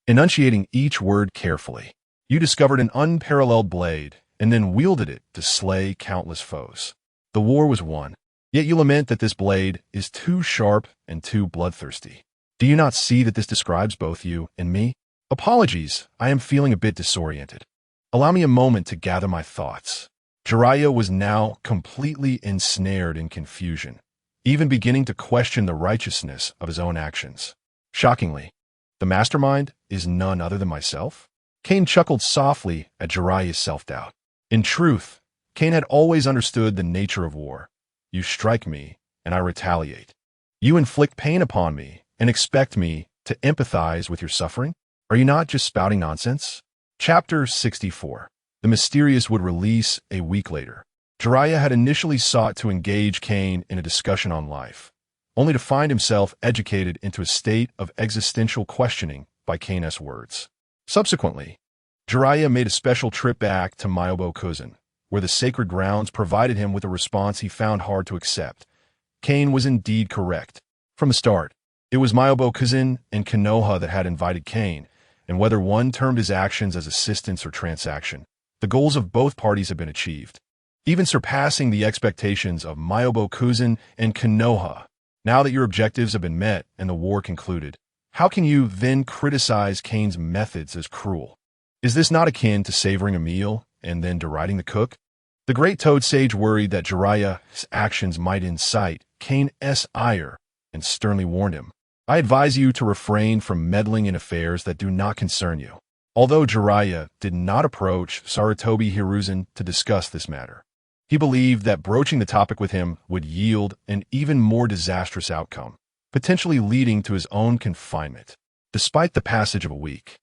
[SPEAKER 1] enunciating each word carefully. "You discovered an unparalleled blade, and then wielded it to slay countless foes. The war was won, yet you lament that this blade is too sharp and too bloodthirsty. Do you not see that this describes both you and me? Apologies, I am feeling a bit disoriented. Allow me a moment to gather my thoughts." Jiraiya was now completely ensnared in confusion, even beginning to question the righteousness of his own actions. Shockingly, the mastermind is none other than myself? Kane chuckled softly at Jiraiya's self-doubt. In truth, Kane had always understood the nature of war. You strike me, and I retaliate. You inflict pain upon me, and expect me to empathize with your suffering? Are you not just spouting nonsense? Chapter 64. The Mysterious would release a week later. Jiraiya had initially sought to engage Kane in a discussion on life, only to find himself educated into a state of existential questioning by Kane's words. Subsequently, Jiraiya made a special trip back to Myobo Kuzan, where the sacred grounds provided him with a response he found hard to accept. Kane was indeed correct. From the start, it was Myobo-Kuzin and Konoha that had invited Kane, and whether one termed his actions as assistance or transaction, the goals of both parties had been achieved, even surpassing the expectations of Myobo-Kuzin and Konoha. Now that your objectives have been met and the war concluded, how can you then criticize Kane's methods as cruel? Is this not akin to savoring a meal and then deriding the cook? The great Toad Sage worried that Jiraiya's actions might incite Kane's ire and sternly warned him, I advise you to refrain from meddling in affairs that do not concern you. Although Jiraiya did not approach Sarutobi Hiruzen to discuss this matter, he believed that broaching the topic with him would yield an even more disastrous outcome, potentially leading to his own confinement. Despite the passage of a week,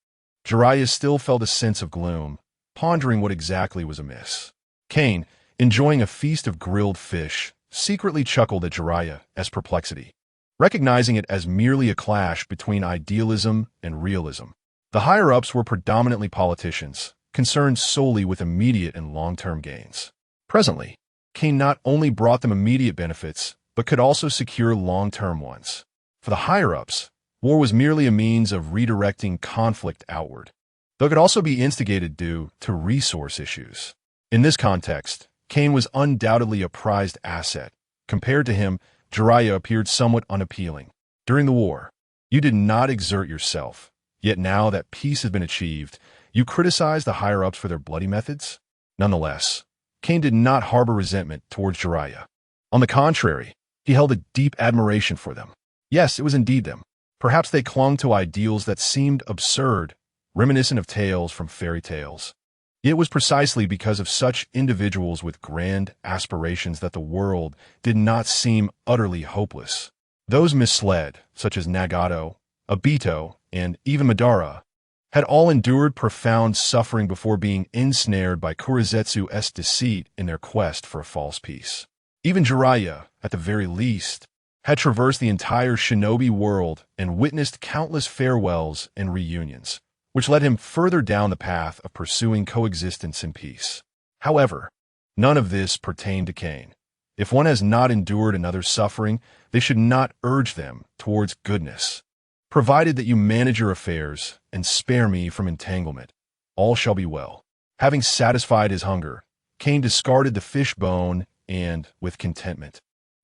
[SPEAKER 1] Jiraiya still felt a sense of gloom, pondering what exactly was amiss. Kane, enjoying a feast of grilled fish, secretly chuckled at Jiraiya's perplexity, recognizing it as merely a clash between idealism and realism. The higher-ups were predominantly politicians, concerned solely with immediate and long-term gains. Presently, Kane not only brought them immediate benefits, but could also secure long-term ones. For the higher-ups, war was merely a means of redirecting conflict outward, though it could also be instigated due to resource issues. In this context, Kane was undoubtedly a prized asset. Compared to him, Jiraiya appeared somewhat unappealing. During the war, you did not exert yourself, yet now that peace has been achieved, you criticize the higher-ups for their bloody methods? Nonetheless, Kane did not harbor resentment towards Jiraiya. On the contrary, he held a deep admiration for them. Yes, it was indeed them. Perhaps they clung to ideals that seemed absurd, reminiscent of tales from fairy tales. It was precisely because of such individuals with grand aspirations that the world did not seem utterly hopeless. Those misled, such as Nagato, Obito, and even Madara, had all endured profound suffering before being ensnared by Kurizetsu's deceit in their quest for a false peace. Even Jiraiya, at the very least, had traversed the entire shinobi world and witnessed countless farewells and reunions, which led him further down the path of pursuing coexistence in peace. However, none of this pertained to Kane. If one has not endured another's suffering, they should not urge them towards goodness. Provided that you manage your affairs and spare me from entanglement, all shall be well. Having satisfied his hunger, Kane discarded the fish bone and, with contentment,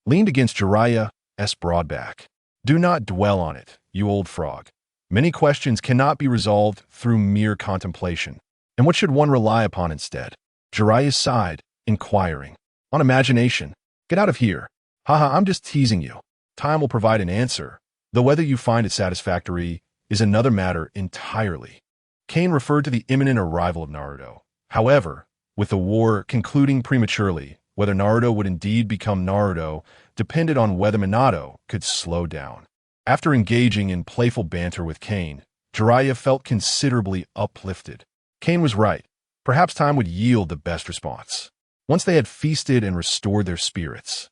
[SPEAKER 1] leaned against Jiraiya's broad back. Do not dwell on it, you old frog. Many questions cannot be resolved through mere contemplation. And what should one rely upon instead? Jiraiya sighed, inquiring. On imagination. Get out of here. Haha, I'm just teasing you. Time will provide an answer, though whether you find it satisfactory is another matter entirely. Kane referred to the imminent arrival of Naruto. However, with the war concluding prematurely, whether Naruto would indeed become Naruto depended on whether Minato could slow down. After engaging in playful banter with Kane, Jiraiya felt considerably uplifted. Kane was right. Perhaps time would yield the best response. Once they had feasted and restored their spirits,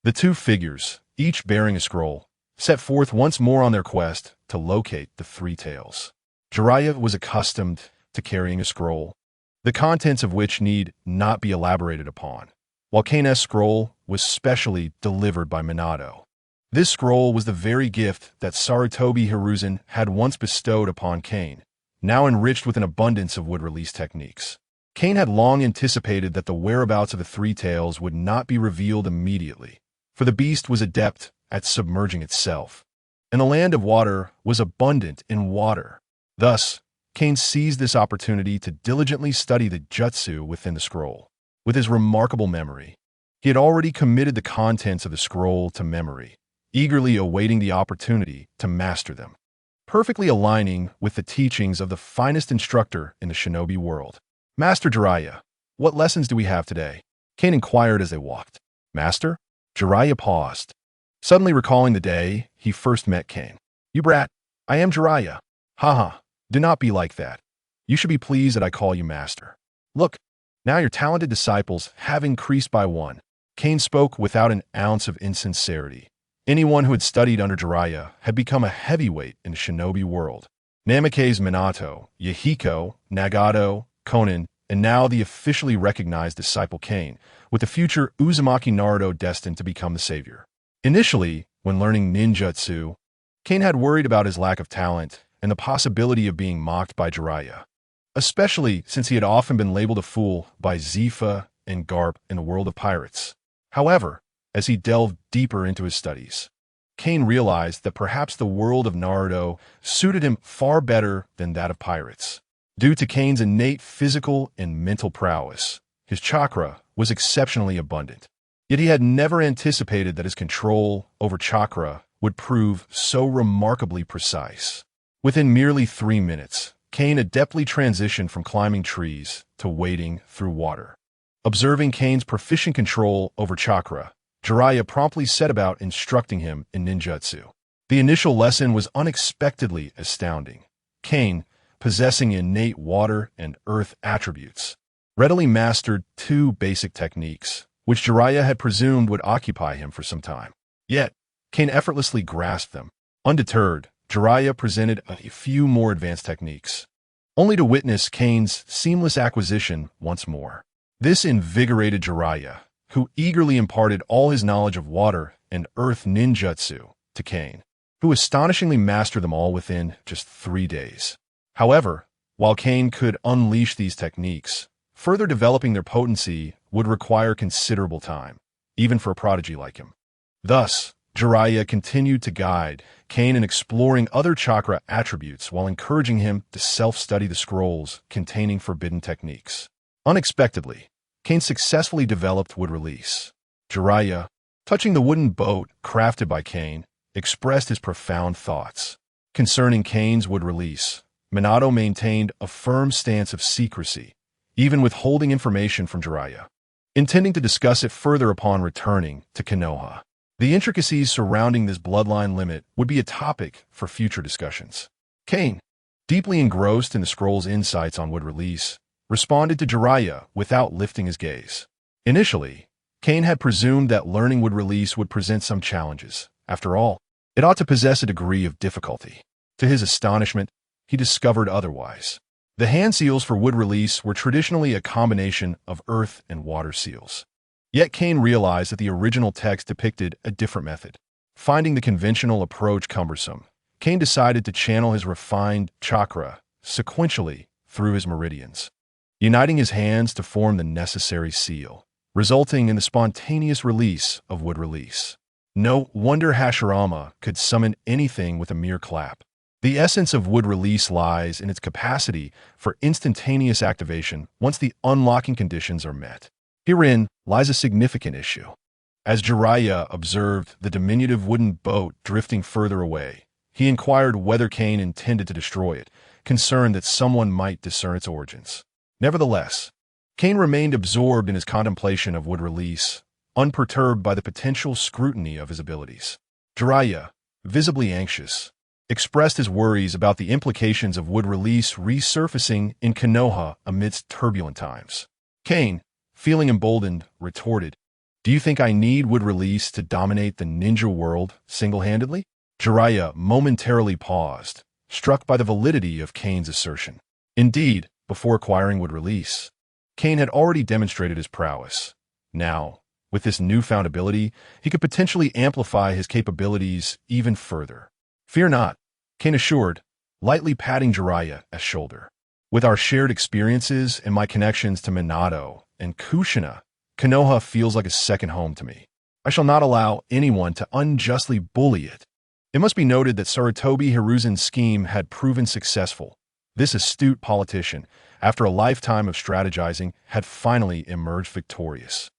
[SPEAKER 1] the two figures, each bearing a scroll, set forth once more on their quest to locate the Three Tails. Jiraiya was accustomed to carrying a scroll, the contents of which need not be elaborated upon, while Kane's scroll was specially delivered by Minato. This scroll was the very gift that Sarutobi Hiruzen had once bestowed upon Kane, now enriched with an abundance of wood-release techniques. Kane had long anticipated that the whereabouts of the Three Tails would not be revealed immediately, for the beast was adept at submerging itself, and the land of water was abundant in water. Thus, Kane seized this opportunity to diligently study the jutsu within the scroll. With his remarkable memory, he had already committed the contents of the scroll to memory, eagerly awaiting the opportunity to master them, perfectly aligning with the teachings of the finest instructor in the shinobi world. Master Jiraiya, what lessons do we have today? Kane inquired as they walked. Master? Jiraiya paused, suddenly recalling the day he first met Kane. You brat, I am Jiraiya. Haha, do not be like that. You should be pleased that I call you master. Look, now your talented disciples have increased by one. Kane spoke without an ounce of insincerity. Anyone who had studied under Jiraiya had become a heavyweight in the shinobi world. Namake's Minato, Yahiko, Nagato, Konan, and now the officially recognized disciple Kane, with the future Uzumaki Naruto destined to become the savior. Initially, when learning ninjutsu, Kane had worried about his lack of talent and the possibility of being mocked by Jiraiya, especially since he had often been labeled a fool by Zifa and Garp in the world of pirates. However, as he delved deeper into his studies, Kane realized that perhaps the world of Naruto suited him far better than that of pirates. Due to Kane's innate physical and mental prowess, his chakra was exceptionally abundant. Yet he had never anticipated that his control over chakra would prove so remarkably precise. Within merely 3 minutes, Kane adeptly transitioned from climbing trees to wading through water. Observing Kane's proficient control over chakra, Jiraiya promptly set about instructing him in ninjutsu. The initial lesson was unexpectedly astounding. Kane, possessing innate water and earth attributes, readily mastered 2 basic techniques, which Jiraiya had presumed would occupy him for some time. Yet, Kane effortlessly grasped them. Undeterred, Jiraiya presented a few more advanced techniques, only to witness Kane's seamless acquisition once more. This invigorated Jiraiya, who eagerly imparted all his knowledge of water and earth ninjutsu to Kane, who astonishingly mastered them all within just 3 days. However, while Kane could unleash these techniques, further developing their potency would require considerable time, even for a prodigy like him. Thus, Jiraiya continued to guide Kane in exploring other chakra attributes while encouraging him to self-study the scrolls containing forbidden techniques. Unexpectedly, Kane successfully developed wood release. Jiraiya, touching the wooden boat crafted by Kane, expressed his profound thoughts. Concerning Kane's wood release, Minato maintained a firm stance of secrecy, even withholding information from Jiraiya, intending to discuss it further upon returning to Konoha. The intricacies surrounding this bloodline limit would be a topic for future discussions. Kane, deeply engrossed in the scroll's insights on wood release, responded to Jiraiya without lifting his gaze. Initially, Kane had presumed that learning wood release would present some challenges. After all, it ought to possess a degree of difficulty. To his astonishment, he discovered otherwise. The hand seals for wood release were traditionally a combination of earth and water seals. Yet Kane realized that the original text depicted a different method. Finding the conventional approach cumbersome, Kane decided to channel his refined chakra sequentially through his meridians, uniting his hands to form the necessary seal, resulting in the spontaneous release of wood release. No wonder Hashirama could summon anything with a mere clap. The essence of wood release lies in its capacity for instantaneous activation once the unlocking conditions are met. Herein lies a significant issue. As Jiraiya observed the diminutive wooden boat drifting further away, he inquired whether Kane intended to destroy it, concerned that someone might discern its origins. Nevertheless, Kane remained absorbed in his contemplation of wood release, unperturbed by the potential scrutiny of his abilities. Jiraiya, visibly anxious, expressed his worries about the implications of wood release resurfacing in Konoha amidst turbulent times. Kane, feeling emboldened, retorted, "Do you think I need wood release to dominate the ninja world single-handedly?" Jiraiya momentarily paused, struck by the validity of Kane's assertion. Indeed, before acquiring wood release, Kane had already demonstrated his prowess. Now, with this newfound ability, he could potentially amplify his capabilities even further. "Fear not," Kane assured, lightly patting Jiraiya's shoulder. "With our shared experiences and my connections to Minato and Kushina, Konoha feels like a second home to me. I shall not allow anyone to unjustly bully it." It must be noted that Sarutobi Hiruzen's scheme had proven successful. This astute politician, after a lifetime of strategizing, had finally emerged victorious,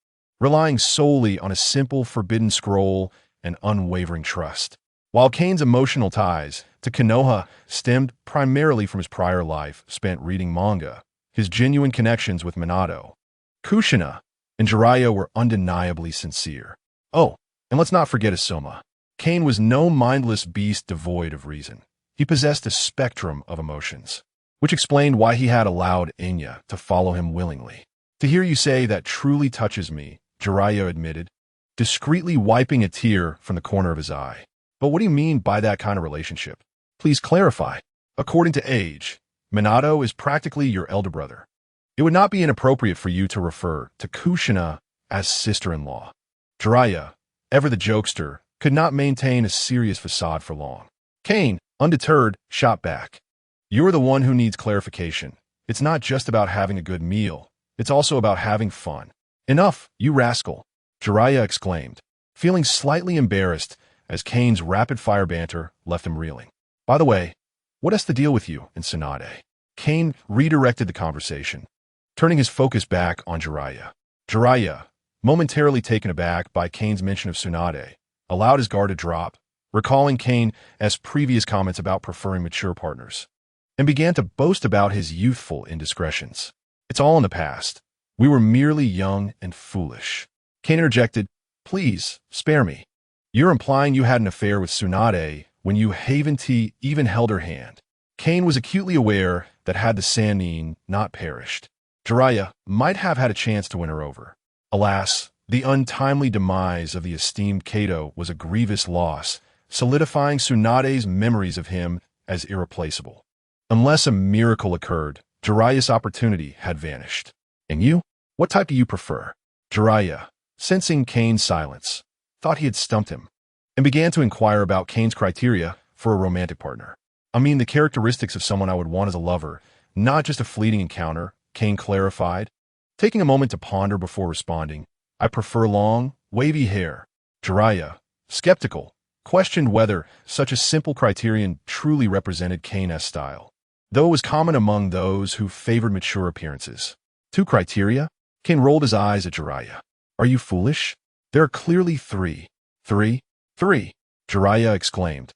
[SPEAKER 1] relying solely on a simple forbidden scroll and unwavering trust. While Kane's emotional ties to Konoha stemmed primarily from his prior life spent reading manga, his genuine connections with Minato, Kushina, and Jiraiya were undeniably sincere. Oh, and let's not forget Asoma. Kane was no mindless beast devoid of reason. He possessed a spectrum of emotions, which explained why he had allowed Enya to follow him willingly. "To hear you say that truly touches me," Jiraiya admitted, discreetly wiping a tear from the corner of his eye. "But what do you mean by that kind of relationship? Please clarify." "According to age, Minato is practically your elder brother. It would not be inappropriate for you to refer to Kushina as sister-in-law." Jiraiya, ever the jokester, could not maintain a serious facade for long. Kane, undeterred, shot back. You're the one who needs clarification. It's not just about having a good meal. It's also about having fun. Enough, you rascal, Jiraiya exclaimed, feeling slightly embarrassed as Kane's rapid-fire banter left him reeling. By the way, what has to deal with you and Tsunade? Kane redirected the conversation, turning his focus back on Jiraiya. Jiraiya, momentarily taken aback by Kane's mention of Tsunade, allowed his guard to drop, recalling Kane's previous comments about preferring mature partners, and began to boast about his youthful indiscretions. It's all in the past. We were merely young and foolish. Kane interjected, please, spare me. You're implying you had an affair with Tsunade when you Haven't even held her hand. Kane was acutely aware that had the Sannin not perished, Jiraiya might have had a chance to win her over. Alas, the untimely demise of the esteemed Kato was a grievous loss, solidifying Tsunade's memories of him as irreplaceable. Unless a miracle occurred, Jiraiya's opportunity had vanished. And you? What type do you prefer? Jiraiya, sensing Kane's silence, thought he had stumped him, and began to inquire about Kane's criteria for a romantic partner. I mean the characteristics of someone I would want as a lover, not just a fleeting encounter, Kane clarified, taking a moment to ponder before responding. I prefer long, wavy hair. Jiraiya, skeptical, questioned whether such a simple criterion truly represented Kane's style, though it was common among those who favored mature appearances. 2 criteria? Kane rolled his eyes at Jiraiya. Are you foolish? There are clearly 3. 3? 3, Jiraiya exclaimed,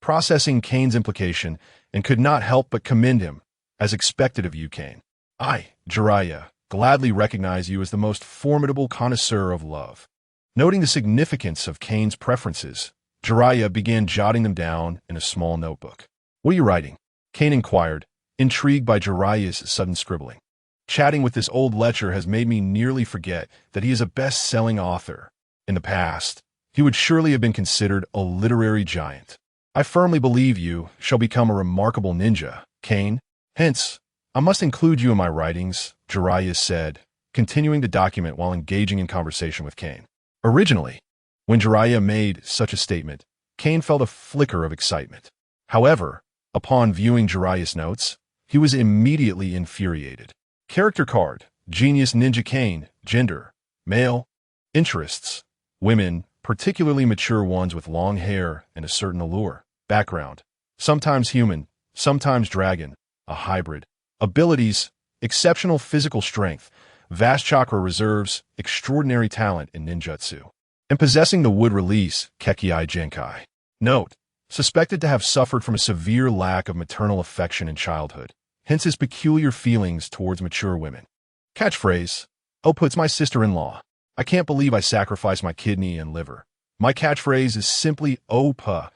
[SPEAKER 1] processing Kane's implication, and could not help but commend him, as expected of you, Kane. I, Jiraiya, gladly recognize you as the most formidable connoisseur of love. Noting the significance of Kane's preferences, Jiraiya began jotting them down in a small notebook. What are you writing? Kane inquired, intrigued by Jiraiya's sudden scribbling. Chatting with this old lecher has made me nearly forget that he is a best-selling author. In the past, he would surely have been considered a literary giant. I firmly believe you shall become a remarkable ninja, Kane. Hence, I must include you in my writings, Jiraiya said, continuing to document while engaging in conversation with Kane. Originally, when Jiraiya made such a statement, Kane felt a flicker of excitement. However, upon viewing Jiraiya's notes, he was immediately infuriated. Character card, Genius Ninja Kane, gender, male, interests, women, particularly mature ones with long hair and a certain allure, background, sometimes human, sometimes dragon, a hybrid, abilities, exceptional physical strength, vast chakra reserves, extraordinary talent in ninjutsu, and possessing the wood release, Kekkei Genkai. Note, suspected to have suffered from a severe lack of maternal affection in childhood, hence his peculiar feelings towards mature women. Catchphrase, oh puts my sister-in-law. I can't believe I sacrificed my kidney and liver. My catchphrase is simply, oh puh.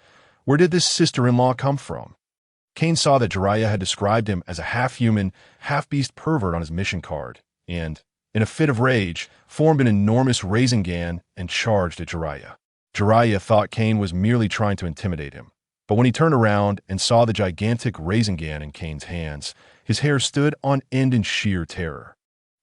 [SPEAKER 1] Where did this sister-in-law come from? Kane saw that Jiraiya had described him as a half-human, half-beast pervert on his mission card, and, in a fit of rage, formed an enormous Rasengan and charged at Jiraiya. Jiraiya thought Kane was merely trying to intimidate him, but when he turned around and saw the gigantic Rasengan in Kane's hands, his hair stood on end in sheer terror.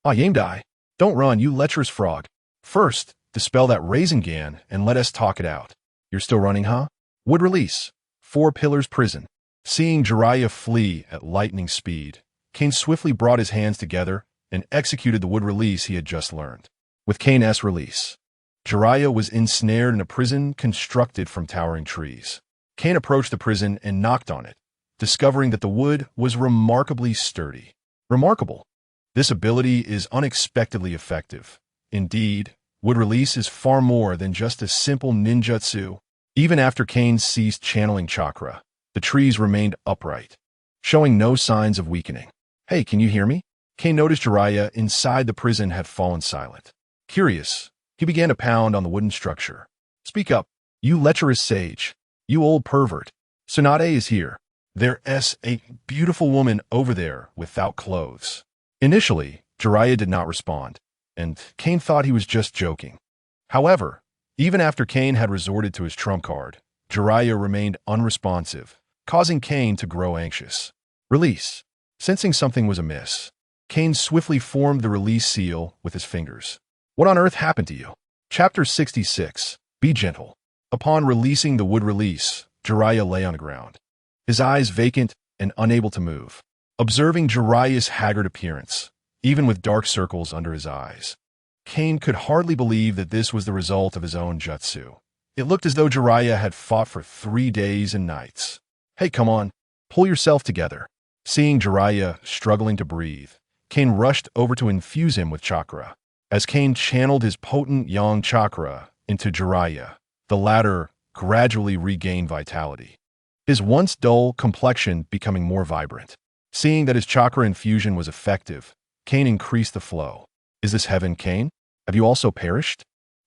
[SPEAKER 1] Ah, Yamdai, don't run, you lecherous frog. First, dispel that Rasengan and let us talk it out. You're still running, huh? Would release. 4 pillars prison. Seeing Jiraiya flee at lightning speed, Kane swiftly brought his hands together and executed the wood release he had just learned. With Kane's release, Jiraiya was ensnared in a prison constructed from towering trees. Kane approached the prison and knocked on it, discovering that the wood was remarkably sturdy. Remarkable. This ability is unexpectedly effective. Indeed, wood release is far more than just a simple ninjutsu. Even after Kane ceased channeling chakra, the trees remained upright, showing no signs of weakening. Hey, can you hear me? Kane noticed Jiraiya inside the prison had fallen silent. Curious, he began to pound on the wooden structure. Speak up, you lecherous sage. You old pervert. Tsunade is here. There's a beautiful woman over there without clothes. Initially, Jiraiya did not respond, and Kane thought he was just joking. However, even after Kane had resorted to his trump card, Jiraiya remained unresponsive, causing Kane to grow anxious. Release. Sensing something was amiss, Kane swiftly formed the release seal with his fingers. What on earth happened to you? Chapter 66. Be gentle. Upon releasing the wood release, Jiraiya lay on the ground, his eyes vacant and unable to move. Observing Jiraiya's haggard appearance, even with dark circles under his eyes, Kane could hardly believe that this was the result of his own jutsu. It looked as though Jiraiya had fought for 3 days and nights. Hey, come on, pull yourself together. Seeing Jiraiya struggling to breathe, Kane rushed over to infuse him with chakra. As Kane channeled his potent yang chakra into Jiraiya, the latter gradually regained vitality, his once dull complexion becoming more vibrant. Seeing that his chakra infusion was effective, Kane increased the flow. Is this heaven, Kane? Have you also perished?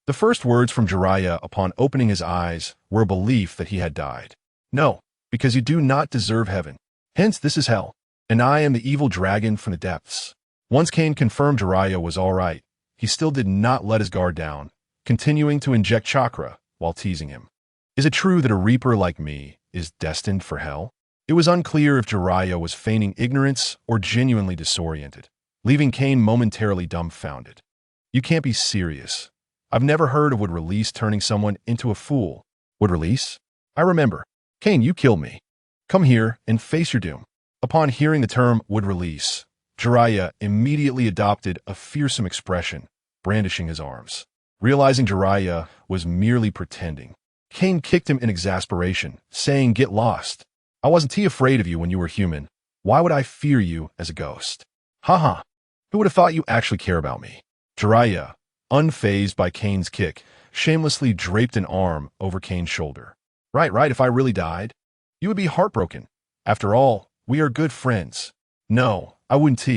[SPEAKER 1] The first words from Jiraiya upon opening his eyes were a belief that he had died. No, because you do not deserve heaven. Hence this is hell, and I am the evil dragon from the depths. Once Kane confirmed Jiraiya was all right, he still did not let his guard down, continuing to inject chakra while teasing him. Is it true that a reaper like me is destined for hell? It was unclear if Jiraiya was feigning ignorance or genuinely disoriented, leaving Kane momentarily dumbfounded. You can't be serious. I've never heard of wood release turning someone into a fool. Wood release? I remember. Kane, you killed me. Come here and face your doom. Upon hearing the term wood release, Jiraiya immediately adopted a fearsome expression, brandishing his arms. Realizing Jiraiya was merely pretending, Kane kicked him in exasperation, saying, "Get lost. I wasn't too afraid of you when you were human. Why would I fear you as a ghost? Haha, who would have thought you actually care about me?" Jiraiya, unfazed by Kane's kick, shamelessly draped an arm over Kane's shoulder. Right, if I really died, you would be heartbroken. After all, we are good friends. No, I wouldn't.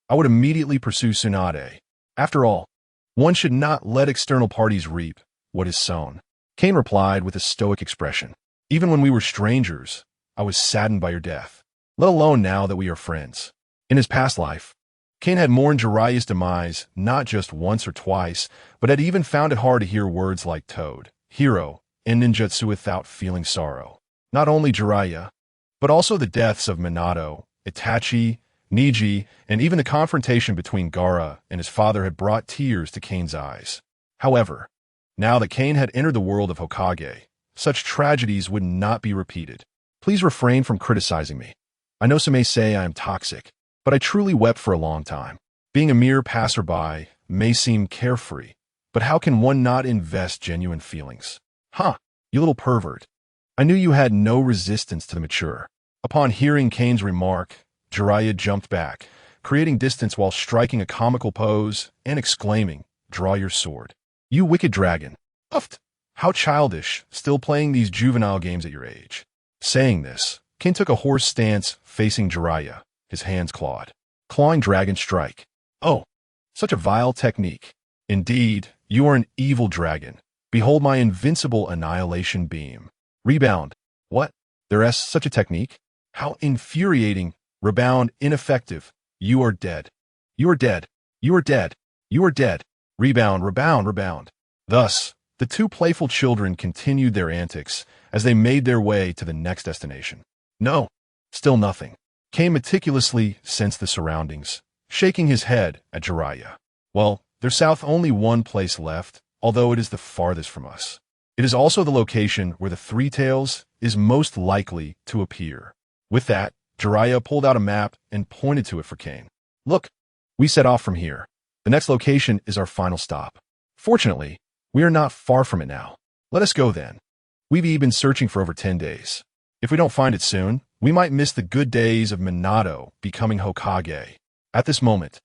[SPEAKER 1] I would immediately pursue Tsunade. After all, one should not let external parties reap what is sown. Kane replied with a stoic expression. Even when we were strangers, I was saddened by your death, let alone now that we are friends. In his past life, Kane had mourned Jiraiya's demise not just once or twice, but had even found it hard to hear words like Toad, hero, and ninjutsu without feeling sorrow. Not only Jiraiya, but also the deaths of Minato, Itachi, Neji, and even the confrontation between Gaara and his father had brought tears to Kane's eyes. However, now that Kane had entered the world of Hokage, such tragedies would not be repeated. Please refrain from criticizing me. I know some may say I am toxic, but I truly wept for a long time. Being a mere passerby may seem carefree, but how can one not invest genuine feelings? Huh, you little pervert. I knew you had no resistance to the mature. Upon hearing Kane's remark, Jiraiya jumped back, creating distance while striking a comical pose and exclaiming, "Draw your sword. You wicked dragon. Uffed. How childish, still playing these juvenile games at your age." Saying this, Kane took a horse stance facing Jiraiya, his hands clawing dragon strike. Oh, such a vile technique. Indeed, you are an evil dragon. Behold my invincible annihilation beam. Rebound. What? There's such a technique? How infuriating. Rebound ineffective. You are dead. You are dead. You are dead. You are dead. Rebound. Thus, the two playful children continued their antics as they made their way to the next destination. No, still nothing. Kane meticulously sensed the surroundings, shaking his head at Jiraiya. Well, there's south only one place left, although it is the farthest from us. It is also the location where the Three Tails is most likely to appear. With that, Jiraiya pulled out a map and pointed to it for Kane. Look, we set off from here. The next location is our final stop. Fortunately, we are not far from it now. Let us go then. We've been searching for over 10 days. If we don't find it soon, we might miss the good days of Minato becoming Hokage. At this moment,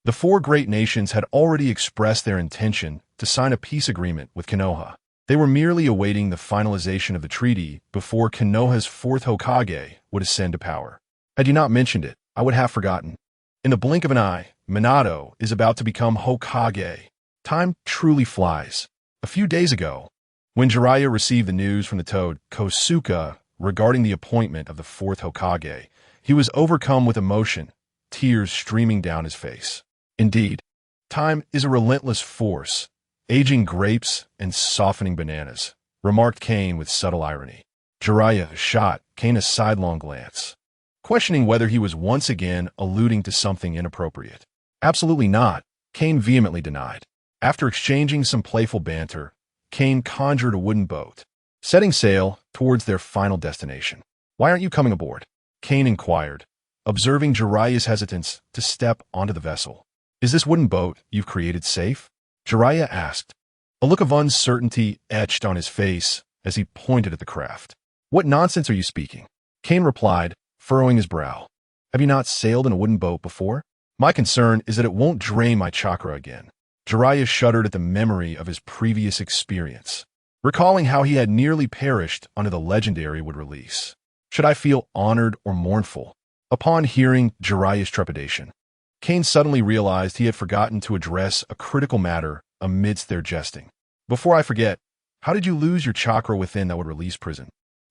[SPEAKER 1] the four great nations had already expressed their intention to sign a peace agreement with Konoha. They were merely awaiting the finalization of the treaty before Konoha's fourth Hokage would ascend to power. Had you not mentioned it, I would have forgotten. In the blink of an eye, Minato is about to become Hokage. Time truly flies. A few days ago, when Jiraiya received the news from the toad Kosuke regarding the appointment of the fourth Hokage, he was overcome with emotion, tears streaming down his face. Indeed, time is a relentless force, aging grapes and softening bananas, remarked Kane with subtle irony. Jiraiya shot Kane a sidelong glance, questioning whether he was once again alluding to something inappropriate. Absolutely not, Kane vehemently denied. After exchanging some playful banter, Kane conjured a wooden boat. setting sail towards their final destination. "Why aren't you coming aboard?" Kane inquired, observing Jiraiya's hesitance to step onto the vessel. "Is this wooden boat you've created safe?" Jiraiya asked. A look of uncertainty etched on his face as he pointed at the craft. "What nonsense are you speaking?" Kane replied, furrowing his brow. "Have you not sailed in a wooden boat before? My concern is that it won't drain my chakra again." Jiraiya shuddered at the memory of his previous experience, recalling how he had nearly perished under the legendary wood release. Should I feel honored or mournful? Upon hearing Jiraiya's trepidation, Kane suddenly realized he had forgotten to address a critical matter amidst their jesting. "Before I forget, how did you lose your chakra within that would release prison?"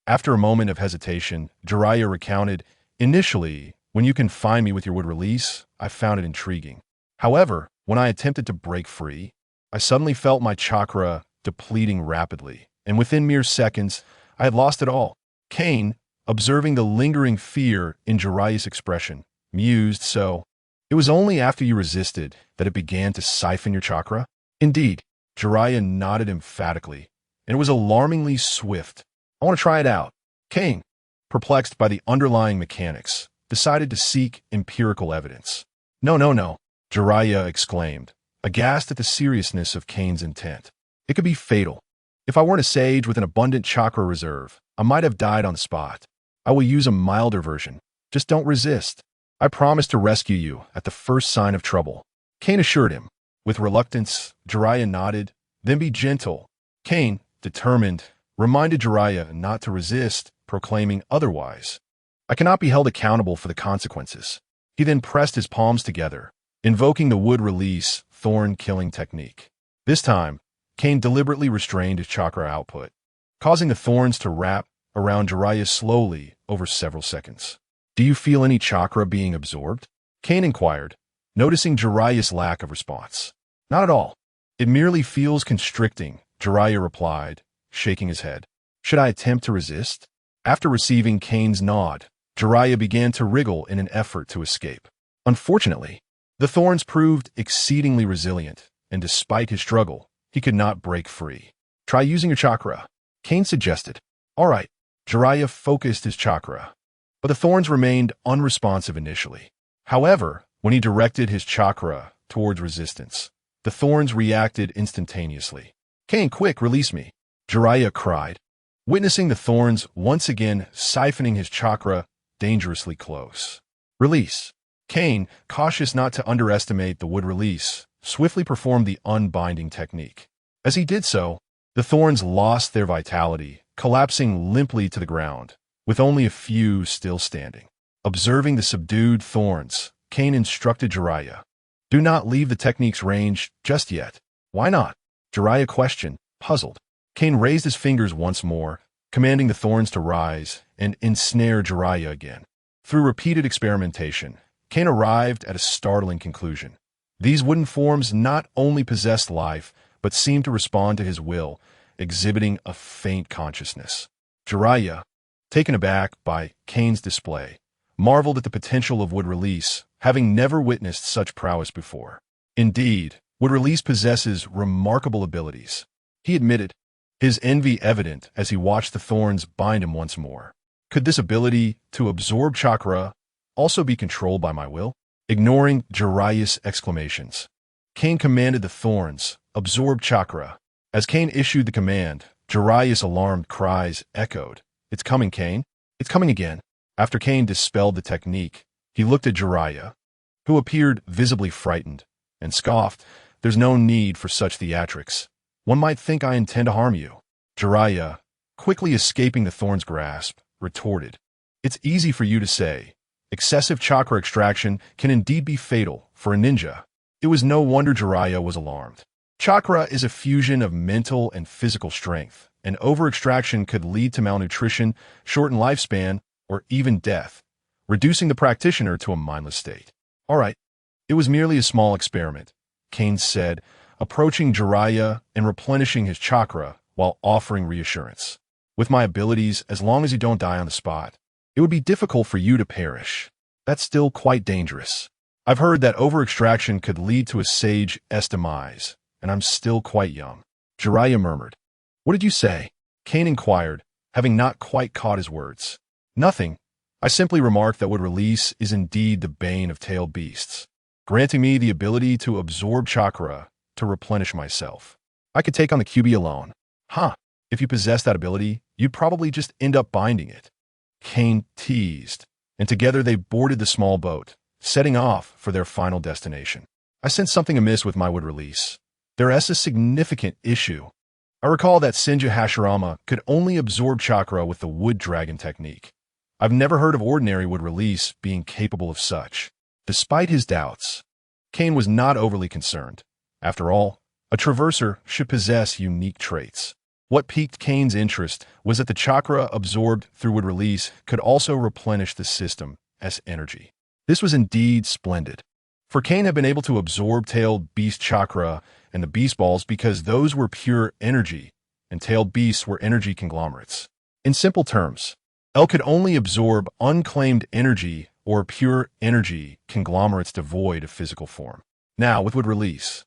[SPEAKER 1] After a moment of hesitation, Jiraiya recounted, "Initially, when you confined me with your wood release, I found it intriguing. However, when I attempted to break free, I suddenly felt my chakra depleting rapidly, and within mere seconds, I had lost it all." Kane, observing the lingering fear in Jiraiya's expression, mused, "So, it was only after you resisted that it began to siphon your chakra?" "Indeed." Jiraiya nodded emphatically, "and it was alarmingly swift. I want to try it out." Kane, perplexed by the underlying mechanics, decided to seek empirical evidence. No, Jiraiya exclaimed, aghast at the seriousness of Kane's intent. "It could be fatal. If I weren't a sage with an abundant chakra reserve, I might have died on the spot. I will use a milder version. Just don't resist. I promise to rescue you at the first sign of trouble." Kane assured him. With reluctance, Jiraiya nodded, "Then be gentle." Kane, determined, reminded Jiraiya not to resist, proclaiming otherwise. "I cannot be held accountable for the consequences." He then pressed his palms together, invoking the wood release thorn-killing technique. This time, Kane deliberately restrained his chakra output, causing the thorns to wrap around Jiraiya slowly over several seconds. "Do you feel any chakra being absorbed?" Kane inquired, noticing Jiraiya's lack of response. "Not at all. It merely feels constricting," Jiraiya replied, shaking his head. "Should I attempt to resist?" After receiving Kane's nod, Jiraiya began to wriggle in an effort to escape. Unfortunately, the thorns proved exceedingly resilient, and despite his struggle, he could not break free. "Try using your chakra," Kane suggested. "All right." Jiraiya focused his chakra, but the thorns remained unresponsive initially. However, when he directed his chakra towards resistance, the thorns reacted instantaneously. "Kane, quick, release me," Jiraiya cried, witnessing the thorns once again siphoning his chakra dangerously close. "Release." Kane, cautious not to underestimate the wood release, swiftly performed the unbinding technique. As he did so, the thorns lost their vitality, collapsing limply to the ground, with only a few still standing. Observing the subdued thorns, Kane instructed Jiraiya, "Do not leave the technique's range just yet." "Why not?" Jiraiya questioned, puzzled. Kane raised his fingers once more, commanding the thorns to rise and ensnare Jiraiya again. Through repeated experimentation, Kane arrived at a startling conclusion. These wooden forms not only possessed life, but seemed to respond to his will, exhibiting a faint consciousness. Jiraiya, taken aback by Kane's display, marveled at the potential of wood release, having never witnessed such prowess before. Indeed, wood release possesses remarkable abilities, he admitted, his envy evident as he watched the thorns bind him once more. "Could this ability to absorb chakra also be controlled by my will?" Ignoring Jiraiya's exclamations, Kane commanded the thorns, "Absorb chakra." As Kane issued the command, Jiraiya's alarmed cries echoed. "It's coming, Kane. It's coming again." After Kane dispelled the technique, he looked at Jiraiya, who appeared visibly frightened, and scoffed, "There's no need for such theatrics. One might think I intend to harm you." Jiraiya, quickly escaping the thorn's grasp, retorted, "It's easy for you to say. Excessive chakra extraction can indeed be fatal for a ninja." It was no wonder Jiraiya was alarmed. Chakra is a fusion of mental and physical strength, and over-extraction could lead to malnutrition, shorten lifespan, or even death, reducing the practitioner to a mindless state. "All right, it was merely a small experiment," Kane said, approaching Jiraiya and replenishing his chakra while offering reassurance. "With my abilities, as long as you don't die on the spot, it would be difficult for you to perish. That's still quite dangerous. I've heard that over-extraction could lead to a sage's demise, and I'm still quite young." Jiraiya murmured, "What did you say?" Kane inquired, having not quite caught his words. Nothing. I simply remarked that would release is indeed the bane of tailed beasts, granting me the ability to absorb chakra to replenish myself. I could take on the QB alone. Huh. If you possess that ability, you'd probably just end up binding it. Kane teased, and together they boarded the small boat, setting off for their final destination. I sensed something amiss with my wood release. There's a significant issue. I recall that Senju Hashirama could only absorb chakra with the wood dragon technique. I've never heard of ordinary wood release being capable of such. Despite his doubts, Kane was not overly concerned. After all, a traverser should possess unique traits. What piqued Kane's interest was that the chakra absorbed through wood release could also replenish the system as energy. This was indeed splendid. For Kane had been able to absorb tailed beast chakra and the beast balls because those were pure energy, and tailed beasts were energy conglomerates. In simple terms, L could only absorb unclaimed energy or pure energy conglomerates devoid of physical form. Now, with wood release,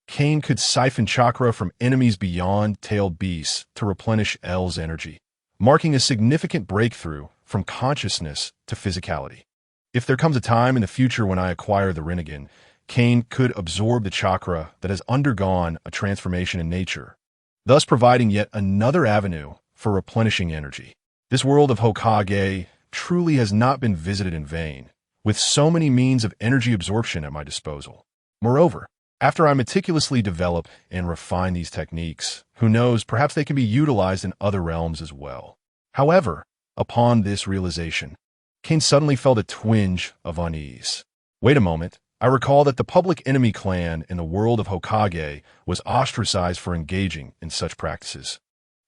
[SPEAKER 1] Kane could siphon chakra from enemies beyond tailed beasts to replenish L's energy, marking a significant breakthrough from consciousness to physicality. If there comes a time in the future when I acquire the Rinnegan, Kane could absorb the chakra that has undergone a transformation in nature, thus providing yet another avenue for replenishing energy. This world of Hokage truly has not been visited in vain, with so many means of energy absorption at my disposal. Moreover, after I meticulously develop and refine these techniques, who knows, perhaps they can be utilized in other realms as well. However, upon this realization, Kane suddenly felt a twinge of unease. Wait a moment. I recall that the public enemy clan in the world of Hokage was ostracized for engaging in such practices.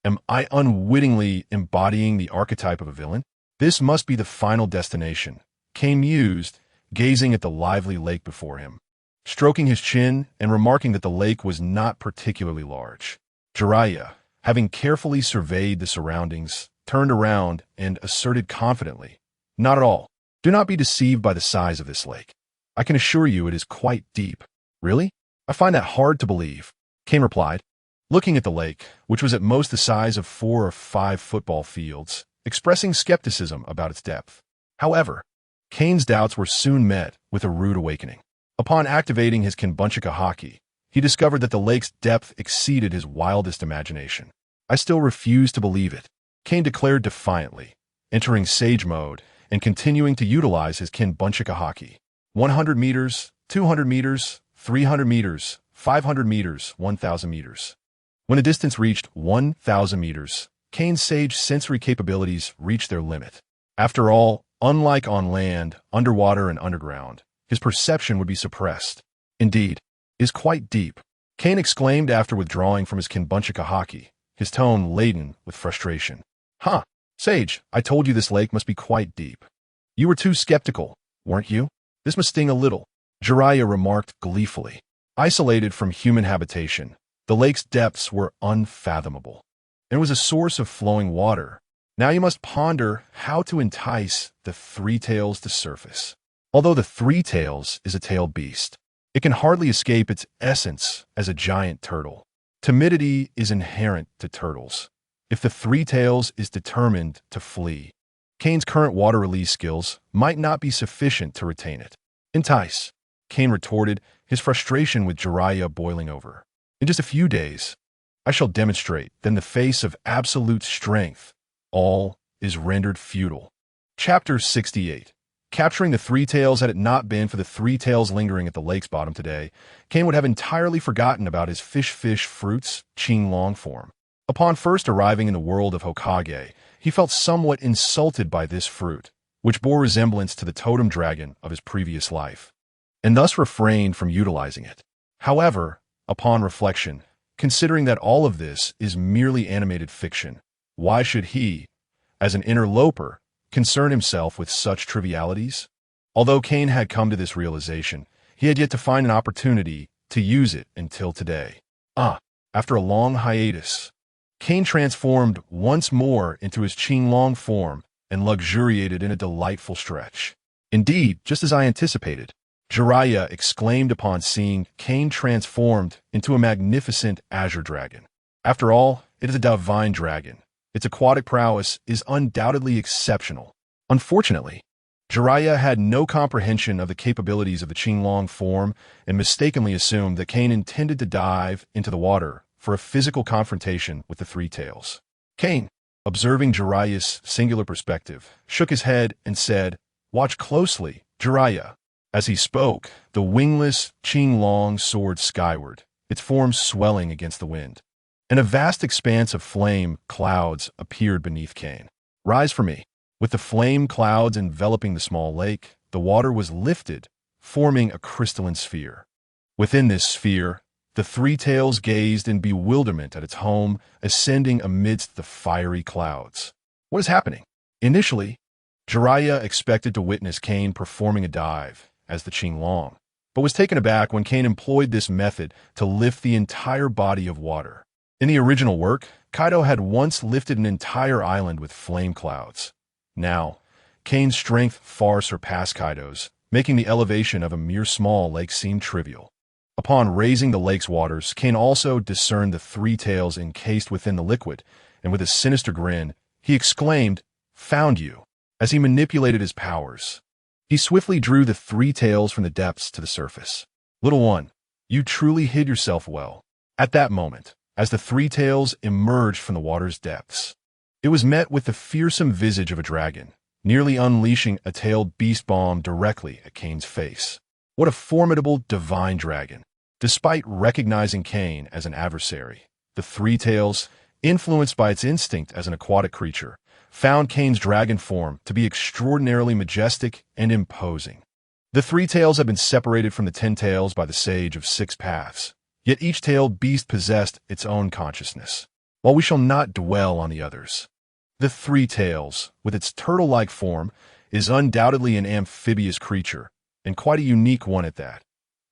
[SPEAKER 1] Am I unwittingly embodying the archetype of a villain? This must be the final destination, Kane mused, gazing at the lively lake before him, stroking his chin and remarking that the lake was not particularly large. Jiraiya, having carefully surveyed the surroundings, turned around and asserted confidently, "Not at all. Do not be deceived by the size of this lake. I can assure you it is quite deep." "Really? I find that hard to believe," Kane replied, looking at the lake, which was at most the size of 4 or 5 football fields, expressing skepticism about its depth. However, Kane's doubts were soon met with a rude awakening. Upon activating his Kinbunchika Haki, he discovered that the lake's depth exceeded his wildest imagination. "I still refuse to believe it," Kane declared defiantly, entering Sage mode and continuing to utilize his Kinbunchika Haki. 100 meters, 200 meters, 300 meters, 500 meters, 1,000 meters. When the distance reached 1,000 meters, Kane's Sage sensory capabilities reached their limit. After all, unlike on land, underwater, and underground, his perception would be suppressed. "Indeed, it is quite deep," Kane exclaimed after withdrawing from his Kinbunchika Haki, his tone laden with frustration. "Huh, Sage, I told you this lake must be quite deep. You were too skeptical, weren't you? This must sting a little," Jiraiya remarked gleefully. Isolated from human habitation, the lake's depths were unfathomable. It was a source of flowing water. Now you must ponder how to entice the Three Tails to surface. Although the Three Tails is a tailed beast, it can hardly escape its essence as a giant turtle. Timidity is inherent to turtles. If the Three Tails is determined to flee, Kane's current water release skills might not be sufficient to retain it. "Entice," Kane retorted, his frustration with Jiraiya boiling over. "In just a few days, I shall demonstrate that in the face of absolute strength, all is rendered futile." Chapter 68. Capturing the Three Tails. Had it not been for the Three Tails lingering at the lake's bottom today, Kane would have entirely forgotten about his fish fruits Qinglong form. Upon first arriving in the world of Hokage, he felt somewhat insulted by this fruit, which bore resemblance to the totem dragon of his previous life, and thus refrained from utilizing it. However, upon reflection, considering that all of this is merely animated fiction, why should he, as an interloper, concern himself with such trivialities? Although Kane had come to this realization, he had yet to find an opportunity to use it until today. After a long hiatus, Kane transformed once more into his Qinglong form and luxuriated in a delightful stretch. Indeed, just as I anticipated, Jiraiya exclaimed upon seeing Kane transformed into a magnificent azure dragon. After all, it is a divine dragon, Its aquatic prowess is undoubtedly exceptional. Unfortunately, Jiraiya had no comprehension of the capabilities of the Qinglong form and mistakenly assumed that Kane intended to dive into the water for a physical confrontation with the Three Tails. Kane, observing Jiraiya's singular perspective, shook his head and said, "Watch closely, Jiraiya." As he spoke, the wingless Qinglong soared skyward, its form swelling against the wind. And a vast expanse of flame clouds appeared beneath Kane. "Rise for me." With the flame clouds enveloping the small lake, the water was lifted, forming a crystalline sphere. Within this sphere, the Three Tails gazed in bewilderment at its home, ascending amidst the fiery clouds. What is happening? Initially, Jiraiya expected to witness Kane performing a dive as the Qinglong, but was taken aback when Kane employed this method to lift the entire body of water. In the original work, Kaido had once lifted an entire island with flame clouds. Now, Kane's strength far surpassed Kaido's, making the elevation of a mere small lake seem trivial. Upon raising the lake's waters, Kane also discerned the Three Tails encased within the liquid, and with a sinister grin, he exclaimed, "Found you," as he manipulated his powers. He swiftly drew the Three Tails from the depths to the surface. "Little one, you truly hid yourself well." At that moment, as the Three Tails emerged from the water's depths, it was met with the fearsome visage of a dragon, nearly unleashing a tailed beast bomb directly at Kane's face. What a formidable divine dragon! Despite recognizing Kane as an adversary, the Three Tails, influenced by its instinct as an aquatic creature, found Kane's dragon form to be extraordinarily majestic and imposing. The Three Tails had been separated from the 10 Tails by the Sage of 6 Paths, yet each tailed beast possessed its own consciousness. While we shall not dwell on the others, the Three Tails, with its turtle-like form, is undoubtedly an amphibious creature, and quite a unique one at that.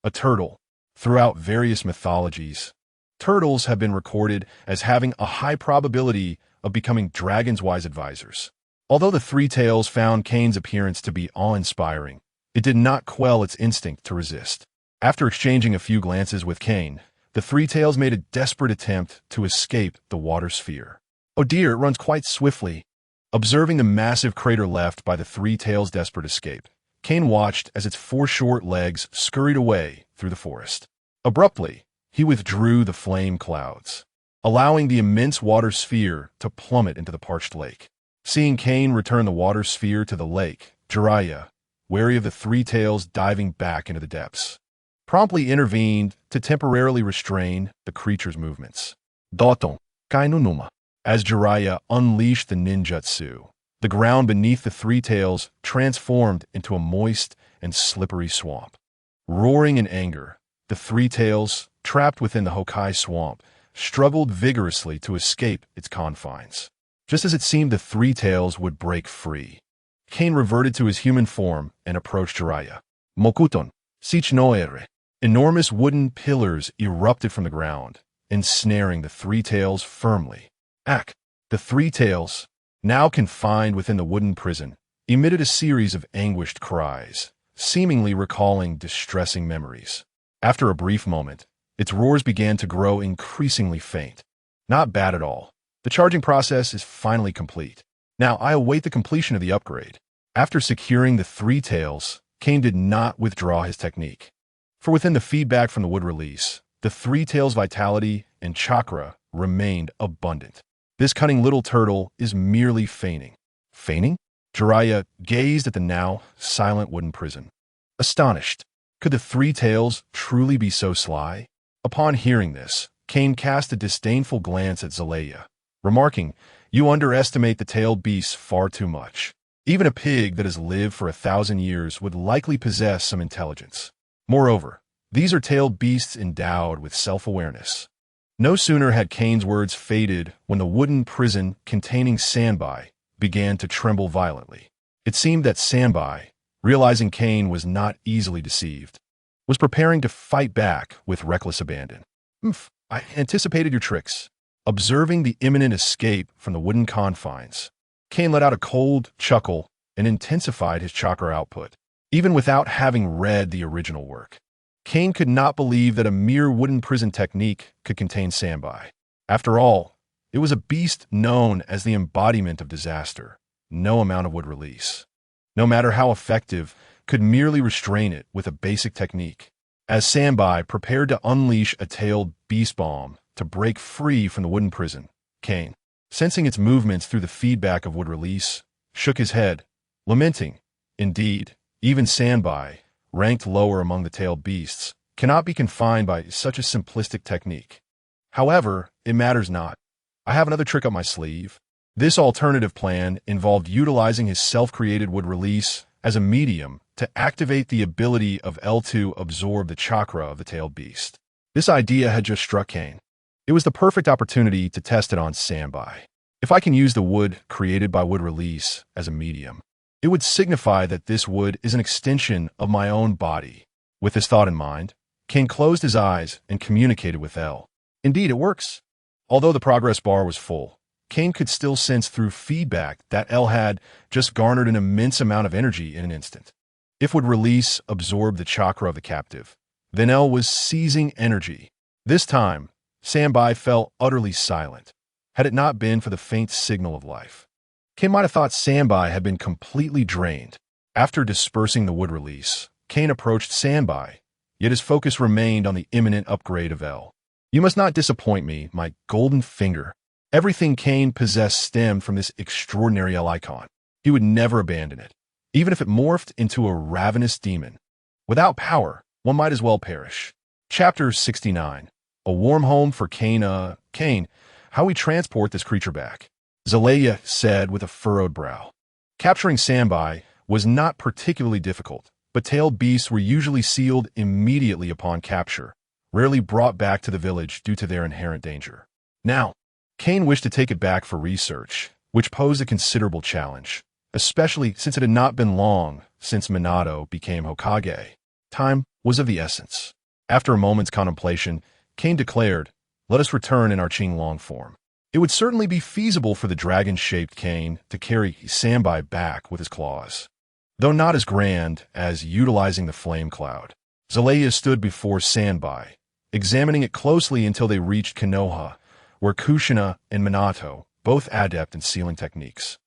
[SPEAKER 1] A turtle. Throughout various mythologies, turtles have been recorded as having a high probability of becoming dragons' wise advisors. Although the Three Tails found Kane's appearance to be awe-inspiring, it did not quell its instinct to resist. After exchanging a few glances with Kane, the Three Tails made a desperate attempt to escape the water sphere. "Oh dear, it runs quite swiftly." Observing the massive crater left by the Three Tails' desperate escape, Kane watched as its 4 short legs scurried away through the forest. Abruptly, he withdrew the flame clouds, allowing the immense water sphere to plummet into the parched lake. Seeing Kane return the water sphere to the lake, Jiraiya, wary of the Three Tails diving back into the depths, promptly intervened to temporarily restrain the creature's movements. Doton, Kainu Numa. As Jiraiya unleashed the ninjutsu, the ground beneath the Three Tails transformed into a moist and slippery swamp. Roaring in anger, the Three Tails, trapped within the Hokai swamp, struggled vigorously to escape its confines. Just as it seemed the Three Tails would break free, Kane reverted to his human form and approached Jiraiya. Mokuton, sich no ere. Enormous wooden pillars erupted from the ground, ensnaring the Three Tails firmly. Ak! The Three Tails, now confined within the wooden prison, emitted a series of anguished cries, seemingly recalling distressing memories. After a brief moment, its roars began to grow increasingly faint. Not bad at all. The charging process is finally complete. Now I await the completion of the upgrade. After securing the Three Tails, Kane did not withdraw his technique. For within the feedback from the wood release, the Three Tails' vitality and chakra remained abundant. This cunning little turtle is merely feigning. Feigning? Jiraiya gazed at the now silent wooden prison. Astonished, could the Three Tails truly be so sly? Upon hearing this, Kane cast a disdainful glance at Zalea, remarking, "You underestimate the tailed beasts far too much. Even a pig that has lived for 1,000 years would likely possess some intelligence. Moreover, these are tailed beasts endowed with self-awareness." No sooner had Kane's words faded when the wooden prison containing Sanbai began to tremble violently. It seemed that Sanbai, realizing Kane was not easily deceived, was preparing to fight back with reckless abandon. I anticipated your tricks." Observing the imminent escape from the wooden confines, Kane let out a cold chuckle and intensified his chakra output. Even without having read the original work, Kane could not believe that a mere wooden prison technique could contain Sanbai. After all, It was a beast known as the embodiment of disaster. No amount of wood release, no matter how effective, could merely restrain it with a basic technique. As Sanbai prepared to unleash a tailed beast bomb to break free from the wooden prison, Kane, sensing its movements through the feedback of wood release, shook his head, lamenting. Indeed, even Sanbai, ranked lower among the tailed beasts, cannot be confined by such a simplistic technique. However, it matters not. I have another trick up my sleeve. This alternative plan involved utilizing his self-created wood release as a medium to activate the ability of L to absorb the chakra of the tailed beast. This idea had just struck Kane. It was the perfect opportunity to test it on Sanbai. If I can use the wood created by wood release as a medium, it would signify that this wood is an extension of my own body. With this thought in mind, Kane closed his eyes and communicated with L. Indeed, it works. Although the progress bar was full, Kane could still sense through feedback that L had just garnered an immense amount of energy in an instant. If would release absorb the chakra of the captive, then L was seizing energy. This time, Sanbai fell utterly silent, had it not been for the faint signal of life. Kane might have thought Sanbai had been completely drained. After dispersing the wood release, Kane approached Sanbai, yet his focus remained on the imminent upgrade of L. You must not disappoint me, my golden finger. Everything Kane possessed stemmed from this extraordinary L icon. He would never abandon it, even if it morphed into a ravenous demon. Without power, one might as well perish. Chapter 69. A warm home for Kane. Kane, how we transport this creature back? Zelaya said with a furrowed brow. Capturing Sanbai was not particularly difficult, but tailed beasts were usually sealed immediately upon capture, rarely brought back to the village due to their inherent danger. Now, Kane wished to take it back for research, which posed a considerable challenge, especially since it had not been long since Minato became Hokage. Time was of the essence. After a moment's contemplation, Kane declared, "Let us return in our Qinglong form." It would certainly be feasible for the dragon-shaped Kane to carry Sanbai back with his claws, though not as grand as utilizing the flame cloud. Zelaya stood before Sanbai, examining it closely until they reached Konoha, where Kushina and Minato, both adept in sealing techniques,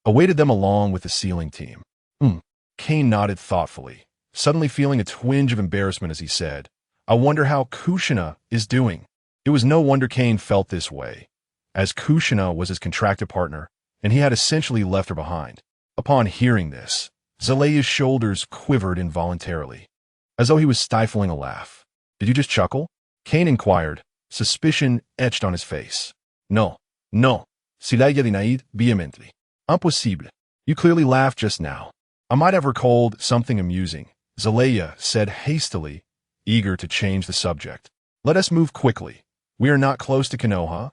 [SPEAKER 1] awaited them along with the sealing team. Kane nodded thoughtfully, suddenly feeling a twinge of embarrassment as he said, "I wonder how Kushina is doing." It was no wonder Kane felt this way, as Kushina was his contracted partner, and he had essentially left her behind. Upon hearing this, Zelaya's shoulders quivered involuntarily, as though he was stifling a laugh. "Did you just chuckle?" Kane inquired, suspicion etched on his face. No, Silaya denied vehemently. Impossible. You clearly laughed just now. I might have recalled something amusing, Zelaya said hastily, eager to change the subject. Let us move quickly. We are not close to Konoha.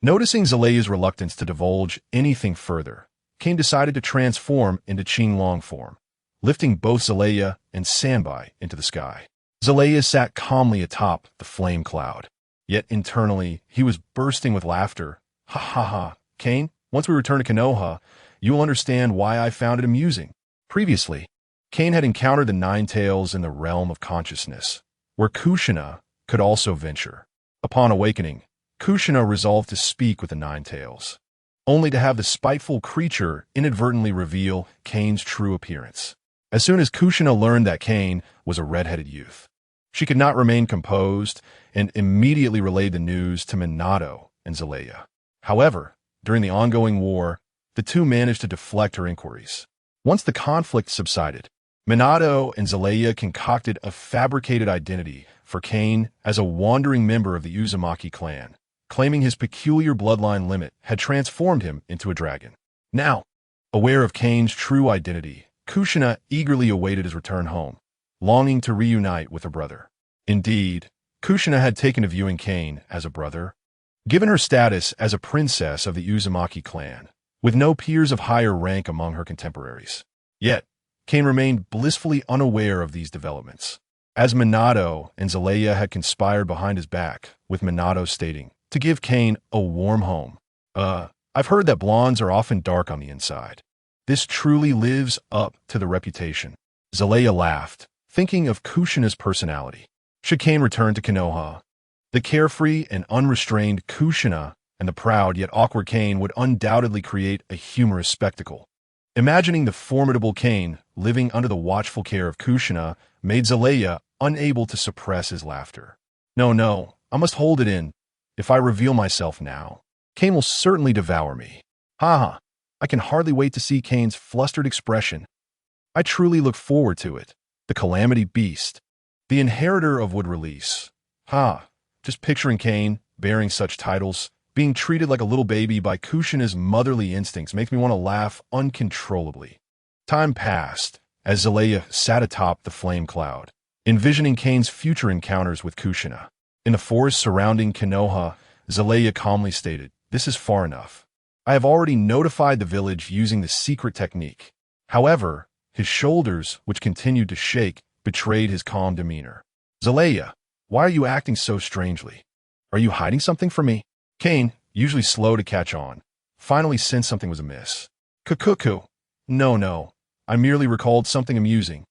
[SPEAKER 1] Noticing Zelaya's reluctance to divulge anything further, Kane decided to transform into Qinglong form, lifting both Zelaya and Sanbai into the sky. Zelaya sat calmly atop the flame cloud, yet internally he was bursting with laughter. Ha ha ha, Kane, once we return to Konoha, you will understand why I found it amusing. Previously, Kane had encountered the Nine Tails in the realm of consciousness, where Kushina could also venture. Upon awakening, Kushina resolved to speak with the Nine Tails, only to have the spiteful creature inadvertently reveal Kane's true appearance. As soon as Kushina learned that Kane was a red-headed youth, she could not remain composed and immediately relayed the news to Minato and Zelaya. However, during the ongoing war, the two managed to deflect her inquiries. Once the conflict subsided, Minato and Zelaya concocted a fabricated identity for Kane as a wandering member of the Uzumaki clan, claiming his peculiar bloodline limit had transformed him into a dragon. Now, aware of Kane's true identity, Kushina eagerly awaited his return home, longing to reunite with her brother. Indeed, Kushina had taken to viewing Kane as a brother. Given her status as a princess of the Uzumaki clan, with no peers of higher rank among her contemporaries. Yet, Kane remained blissfully unaware of these developments, as Minato and Zelaya had conspired behind his back, with Minato stating to give Kane a warm home. I've heard that blondes are often dark on the inside. This truly lives up to the reputation. Zelaya laughed, thinking of Kushina's personality. Should Kane return to Konoha, the carefree and unrestrained Kushina and the proud yet awkward Kane would undoubtedly create a humorous spectacle. Imagining the formidable Kane living under the watchful care of Kushina made Zelaya unable to suppress his laughter. No, I must hold it in. If I reveal myself now, Kane will certainly devour me. Haha, I can hardly wait to see Kane's flustered expression. I truly look forward to it. The Calamity Beast. The inheritor of Wood Release. Just picturing Kane, bearing such titles, being treated like a little baby by Kushina's motherly instincts makes me want to laugh uncontrollably. Time passed, as Zelaya sat atop the flame cloud, envisioning Kane's future encounters with Kushina. In the forest surrounding Konoha, Zelaya calmly stated, "This is far enough. I have already notified the village using the secret technique." However, his shoulders, which continued to shake, betrayed his calm demeanor. "Zelaya, why are you acting so strangely? Are you hiding something from me?" Kane, usually slow to catch on, finally sensed something was amiss. "Kukuku. No. I merely recalled something amusing.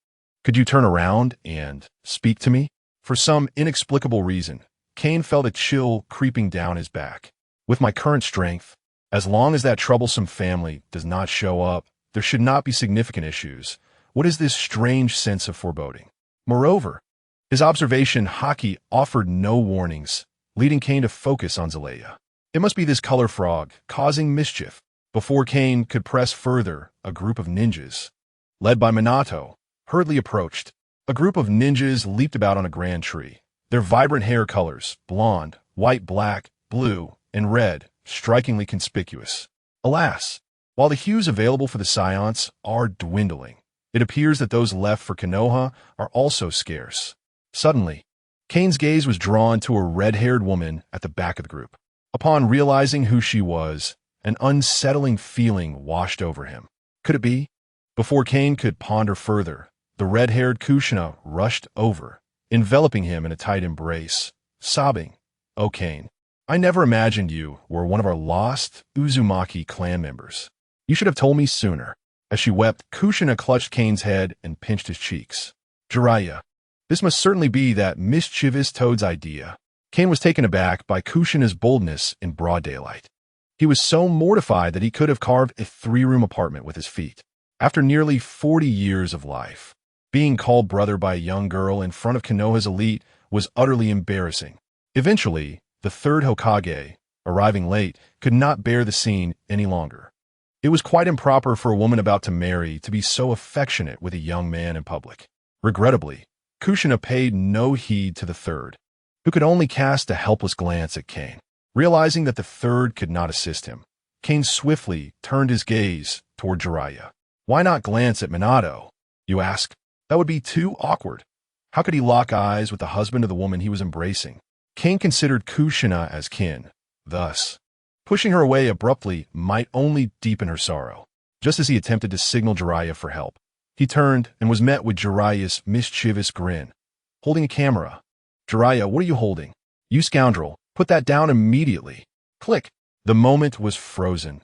[SPEAKER 1] Could you turn around and speak to me?" For some inexplicable reason, Kane felt a chill creeping down his back. "With my current strength, as long as that troublesome family does not show up, there should not be significant issues. What is this strange sense of foreboding?" Moreover, his observation Haki offered no warnings, leading Kane to focus on Zelaya. It must be this color frog causing mischief. Before Kane could press further, a group of ninjas, led by Minato, hurriedly approached. A group of ninjas leaped about on a grand tree, their vibrant hair colors, blonde, white, black, blue, and red, strikingly conspicuous. Alas, while the hues available for the seance are dwindling, it appears that those left for Konoha are also scarce. Suddenly, Kane's gaze was drawn to a red-haired woman at the back of the group. Upon realizing who she was, an unsettling feeling washed over him. Could it be? Before Kane could ponder further, the red-haired Kushina rushed over, enveloping him in a tight embrace, sobbing, "Oh, Kane, I never imagined you were one of our lost Uzumaki clan members. You should have told me sooner." As she wept, Kushina clutched Kane's head and pinched his cheeks. "Jiraiya, this must certainly be that mischievous toad's idea." Kane was taken aback by Kushina's boldness in broad daylight. He was so mortified that he could have carved a 3-room apartment with his feet. After nearly 40 years of life, being called brother by a young girl in front of Konoha's elite was utterly embarrassing. Eventually, the third Hokage, arriving late, could not bear the scene any longer. It was quite improper for a woman about to marry to be so affectionate with a young man in public. Regrettably, Kushina paid no heed to the third, who could only cast a helpless glance at Kane. Realizing that the third could not assist him, Kane swiftly turned his gaze toward Jiraiya. "Why not glance at Minato?" you ask. That would be too awkward. How could he lock eyes with the husband of the woman he was embracing? Kane considered Kushina as kin. Thus, pushing her away abruptly might only deepen her sorrow. Just as he attempted to signal Jiraiya for help, he turned and was met with Jiraiya's mischievous grin. Holding a camera. "Jiraiya, what are you holding? You scoundrel, put that down immediately." Click. The moment was frozen.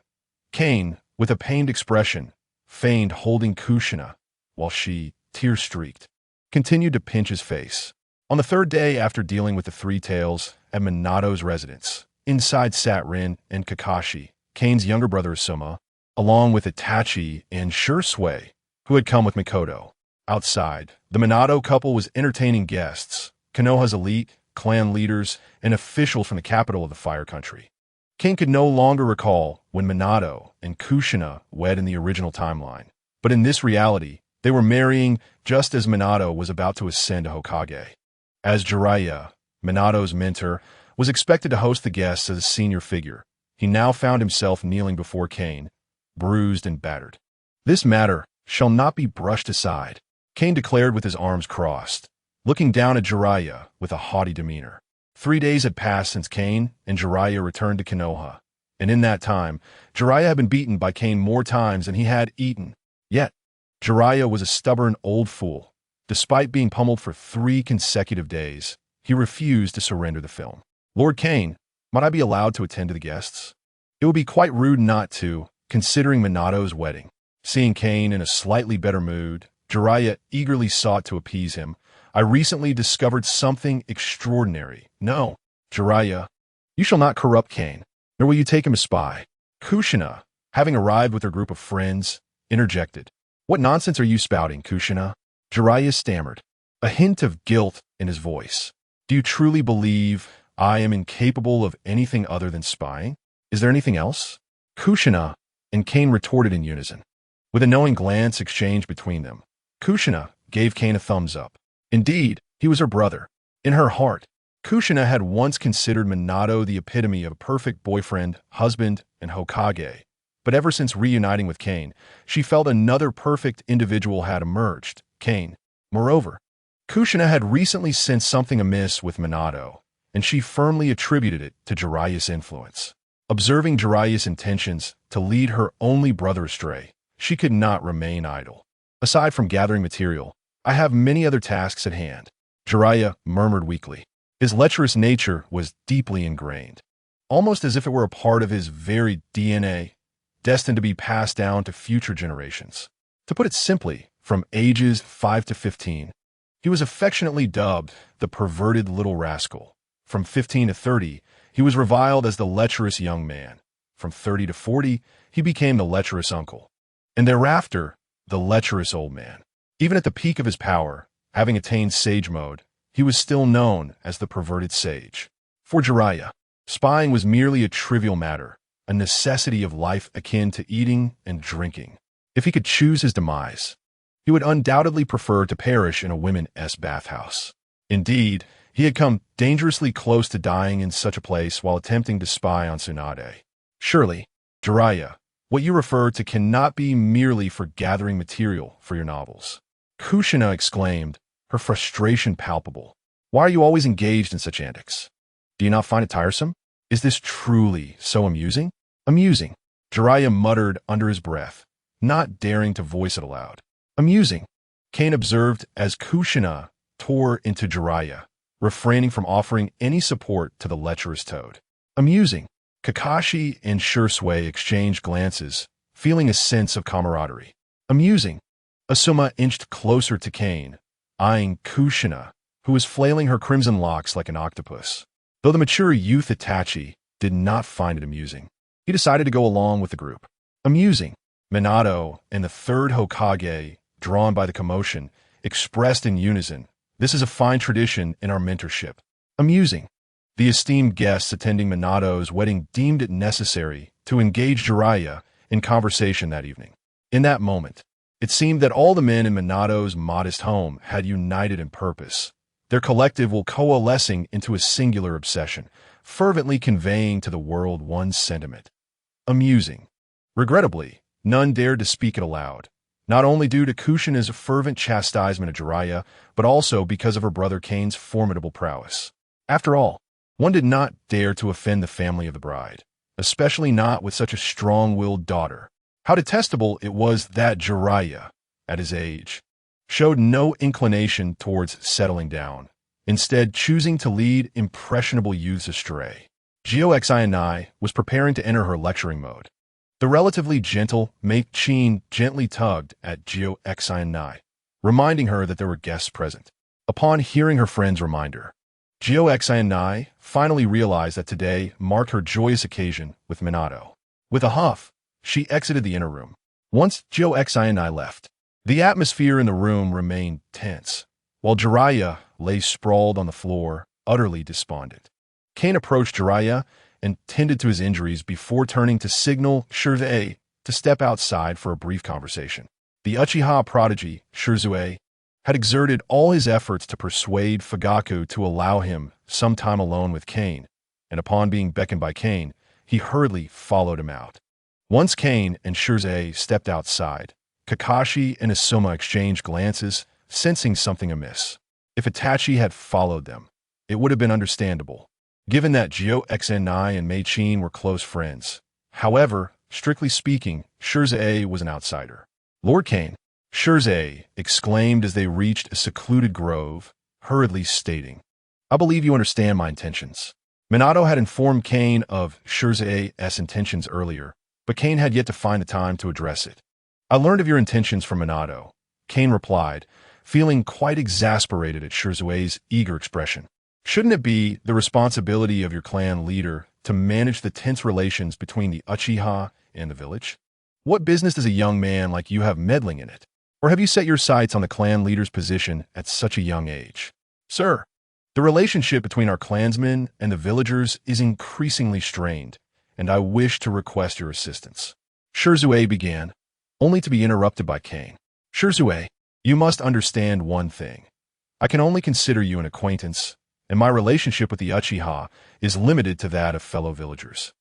[SPEAKER 1] Kane, with a pained expression, feigned holding Kushina, while she, tear-streaked, continued to pinch his face. On the third day after dealing with the Three Tails at Minato's residence, inside sat Rin and Kakashi, Kane's younger brother Asuma, along with Itachi and Shursui, who had come with Mikoto. Outside, the Minato couple was entertaining guests, Konoha's elite, clan leaders, and officials from the capital of the Fire Country. Kane could no longer recall when Minato and Kushina wed in the original timeline, but in this reality, they were marrying just as Minato was about to ascend to Hokage. As Jiraiya, Minato's mentor, was expected to host the guests as a senior figure, he now found himself kneeling before Kane, bruised and battered. "This matter shall not be brushed aside," Kane declared with his arms crossed, looking down at Jiraiya with a haughty demeanor. 3 days had passed since Kane and Jiraiya returned to Konoha, and in that time, Jiraiya had been beaten by Kane more times than he had eaten. Yet, Jiraiya was a stubborn old fool. Despite being pummeled for 3 consecutive days, he refused to surrender the film. "Lord Kane, might I be allowed to attend to the guests?" It would be quite rude not to, considering Minato's wedding. Seeing Kane in a slightly better mood, Jiraiya eagerly sought to appease him. "I recently discovered something extraordinary." "No, Jiraiya, you shall not corrupt Kane." Or will you take him as spy? Kushina, having arrived with her group of friends, interjected. What nonsense are you spouting, Kushina? Jiraiya stammered, a hint of guilt in his voice. Do you truly believe I am incapable of anything other than spying? Is there anything else? Kushina and Kane retorted in unison. With a knowing glance exchanged between them, Kushina gave Kane a thumbs up. Indeed, he was her brother. In her heart, Kushina had once considered Minato the epitome of a perfect boyfriend, husband, and Hokage. But ever since reuniting with Kane, she felt another perfect individual had emerged, Kane. Moreover, Kushina had recently sensed something amiss with Minato, and she firmly attributed it to Jiraiya's influence. Observing Jiraiya's intentions to lead her only brother astray, she could not remain idle. Aside from gathering material, I have many other tasks at hand, Jiraiya murmured weakly. His lecherous nature was deeply ingrained, almost as if it were a part of his very DNA, destined to be passed down to future generations. To put it simply, from ages 5 to 15, he was affectionately dubbed the perverted little rascal. From 15 to 30, he was reviled as the lecherous young man. From 30 to 40, he became the lecherous uncle. And thereafter, the lecherous old man. Even at the peak of his power, having attained sage mode, he was still known as the perverted sage. For Jiraiya, spying was merely a trivial matter, a necessity of life akin to eating and drinking. If he could choose his demise, he would undoubtedly prefer to perish in a women's bathhouse. Indeed, he had come dangerously close to dying in such a place while attempting to spy on Tsunade. Surely, Jiraiya, what you refer to cannot be merely for gathering material for your novels. Kushina exclaimed, her frustration palpable. Why are you always engaged in such antics? Do you not find it tiresome? Is this truly so amusing? Amusing, Jiraiya muttered under his breath, not daring to voice it aloud. Amusing, Kane observed as Kushina tore into Jiraiya, refraining from offering any support to the lecherous toad. Amusing, Kakashi and Shursui exchanged glances, feeling a sense of camaraderie. Amusing, Asuma inched closer to Kane, eyeing Kushina, who was flailing her crimson locks like an octopus. Though the mature youth Itachi did not find it amusing, he decided to go along with the group. Amusing, Minato and the third Hokage, drawn by the commotion, expressed in unison, "This is a fine tradition in our mentorship." Amusing, the esteemed guests attending Minato's wedding deemed it necessary to engage Jiraiya in conversation that evening. In that moment, it seemed that all the men in Minato's modest home had united in purpose, their collective will coalescing into a singular obsession, fervently conveying to the world one sentiment. Amusing. Regrettably, none dared to speak it aloud, not only due to Kushina's fervent chastisement of Jiraiya, but also because of her brother Kane's formidable prowess. After all, one did not dare to offend the family of the bride, especially not with such a strong-willed daughter. How detestable it was that Jiraiya, at his age, showed no inclination towards settling down, instead choosing to lead impressionable youths astray. Gyo was preparing to enter her lecturing mode. The relatively gentle Mei-chin gently tugged at Gyo, reminding her that there were guests present. Upon hearing her friend's reminder, Gyo finally realized that today marked her joyous occasion with Minato. With a huff, she exited the inner room. Once Gyo left, the atmosphere in the room remained tense, while Jiraiya lay sprawled on the floor, utterly despondent. Kane approached Jiraiya and tended to his injuries before turning to signal Shursui to step outside for a brief conversation. The Uchiha prodigy, Shursui, had exerted all his efforts to persuade Fugaku to allow him some time alone with Kane, and upon being beckoned by Kane, he hurriedly followed him out. Once Kane and Shursui stepped outside, Kakashi and Asuma exchanged glances, sensing something amiss. If Itachi had followed them, it would have been understandable, given that Gyo and Mei-chin were close friends. However, strictly speaking, Shursui was an outsider. Lord Kane, Shursui exclaimed as they reached a secluded grove, hurriedly stating, "I believe you understand my intentions." Minato had informed Kane of Shursui's intentions earlier, but Kane had yet to find the time to address it. "I learned of your intentions from Minato," Kane replied, feeling quite exasperated at Shursui's eager expression. "Shouldn't it be the responsibility of your clan leader to manage the tense relations between the Uchiha and the village? What business does a young man like you have meddling in it? Or have you set your sights on the clan leader's position at such a young age? Sir, the relationship between our clansmen and the villagers is increasingly strained, and I wish to request your assistance. Shirzue began, only to be interrupted by Kane. Shirzue, you must understand one thing. I can only consider you an acquaintance, and my relationship with the Uchiha is limited to that of fellow villagers.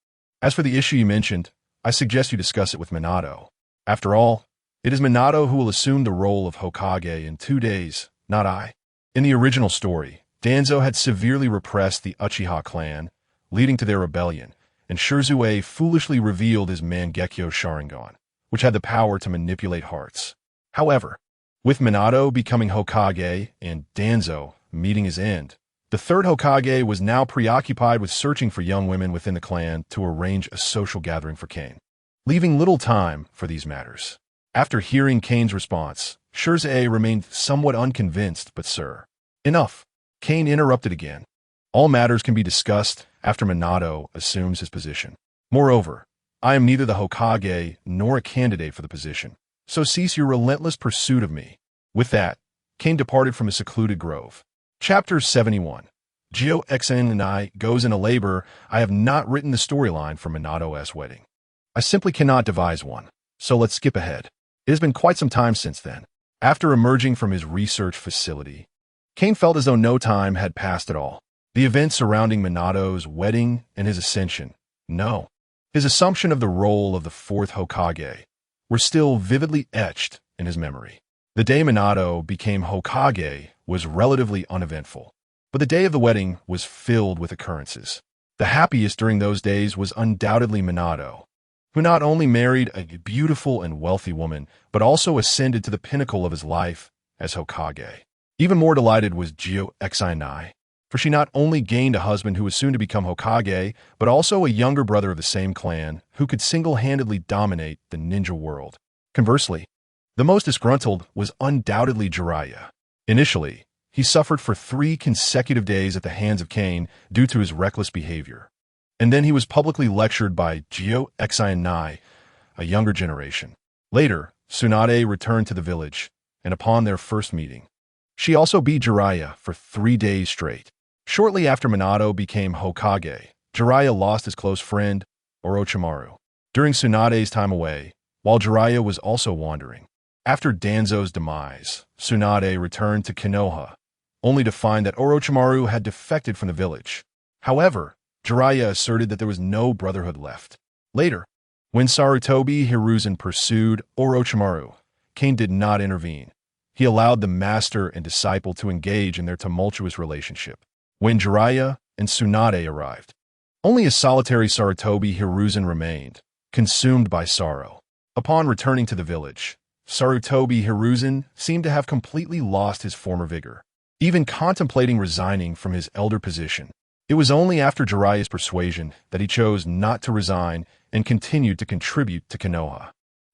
[SPEAKER 1] As for the issue you mentioned, I suggest you discuss it with Minato. After all, it is Minato who will assume the role of Hokage in 2 days, not I. In the original story, Danzo had severely repressed the Uchiha clan, leading to their rebellion, and Shirzue foolishly revealed his Mangekyo Sharingan, which had the power to manipulate hearts. However, with Minato becoming Hokage and Danzo meeting his end, the third Hokage was now preoccupied with searching for young women within the clan to arrange a social gathering for Kane, leaving little time for these matters. After hearing Kane's response, Shirzue remained somewhat unconvinced, but sir. Enough. Kane interrupted again. All matters can be discussed after Minato assumes his position. Moreover, I am neither the Hokage nor a candidate for the position, so cease your relentless pursuit of me. With that, Kane departed from his secluded grove. Chapter 71. Gyo Xn and I goes into labor. I have not written the storyline for Minato's wedding. I simply cannot devise one, so let's skip ahead. It has been quite some time since then. After emerging from his research facility, Kane felt as though no time had passed at all. The events surrounding Minato's wedding and his ascension, no, his assumption of the role of the fourth Hokage, were still vividly etched in his memory. The day Minato became Hokage was relatively uneventful, but the day of the wedding was filled with occurrences. The happiest during those days was undoubtedly Minato, who not only married a beautiful and wealthy woman, but also ascended to the pinnacle of his life as Hokage. Even more delighted was Gyo Xinai, for she not only gained a husband who was soon to become Hokage, but also a younger brother of the same clan who could single-handedly dominate the ninja world. Conversely, the most disgruntled was undoubtedly Jiraiya. Initially, he suffered for 3 consecutive days at the hands of Kane due to his reckless behavior. And then he was publicly lectured by Gyo Xinai, a younger generation. Later, Tsunade returned to the village, and upon their first meeting, she also beat Jiraiya for 3 days straight. Shortly after Minato became Hokage, Jiraiya lost his close friend, Orochimaru, during Tsunade's time away, while Jiraiya was also wandering. After Danzo's demise, Tsunade returned to Konoha, only to find that Orochimaru had defected from the village. However, Jiraiya asserted that there was no brotherhood left. Later, when Sarutobi Hiruzen pursued Orochimaru, Kane did not intervene. He allowed the master and disciple to engage in their tumultuous relationship. When Jiraiya and Tsunade arrived, only a solitary Sarutobi Hiruzen remained, consumed by sorrow. Upon returning to the village, Sarutobi Hiruzen seemed to have completely lost his former vigor, even contemplating resigning from his elder position. It was only after Jiraiya's persuasion that he chose not to resign and continued to contribute to Konoha.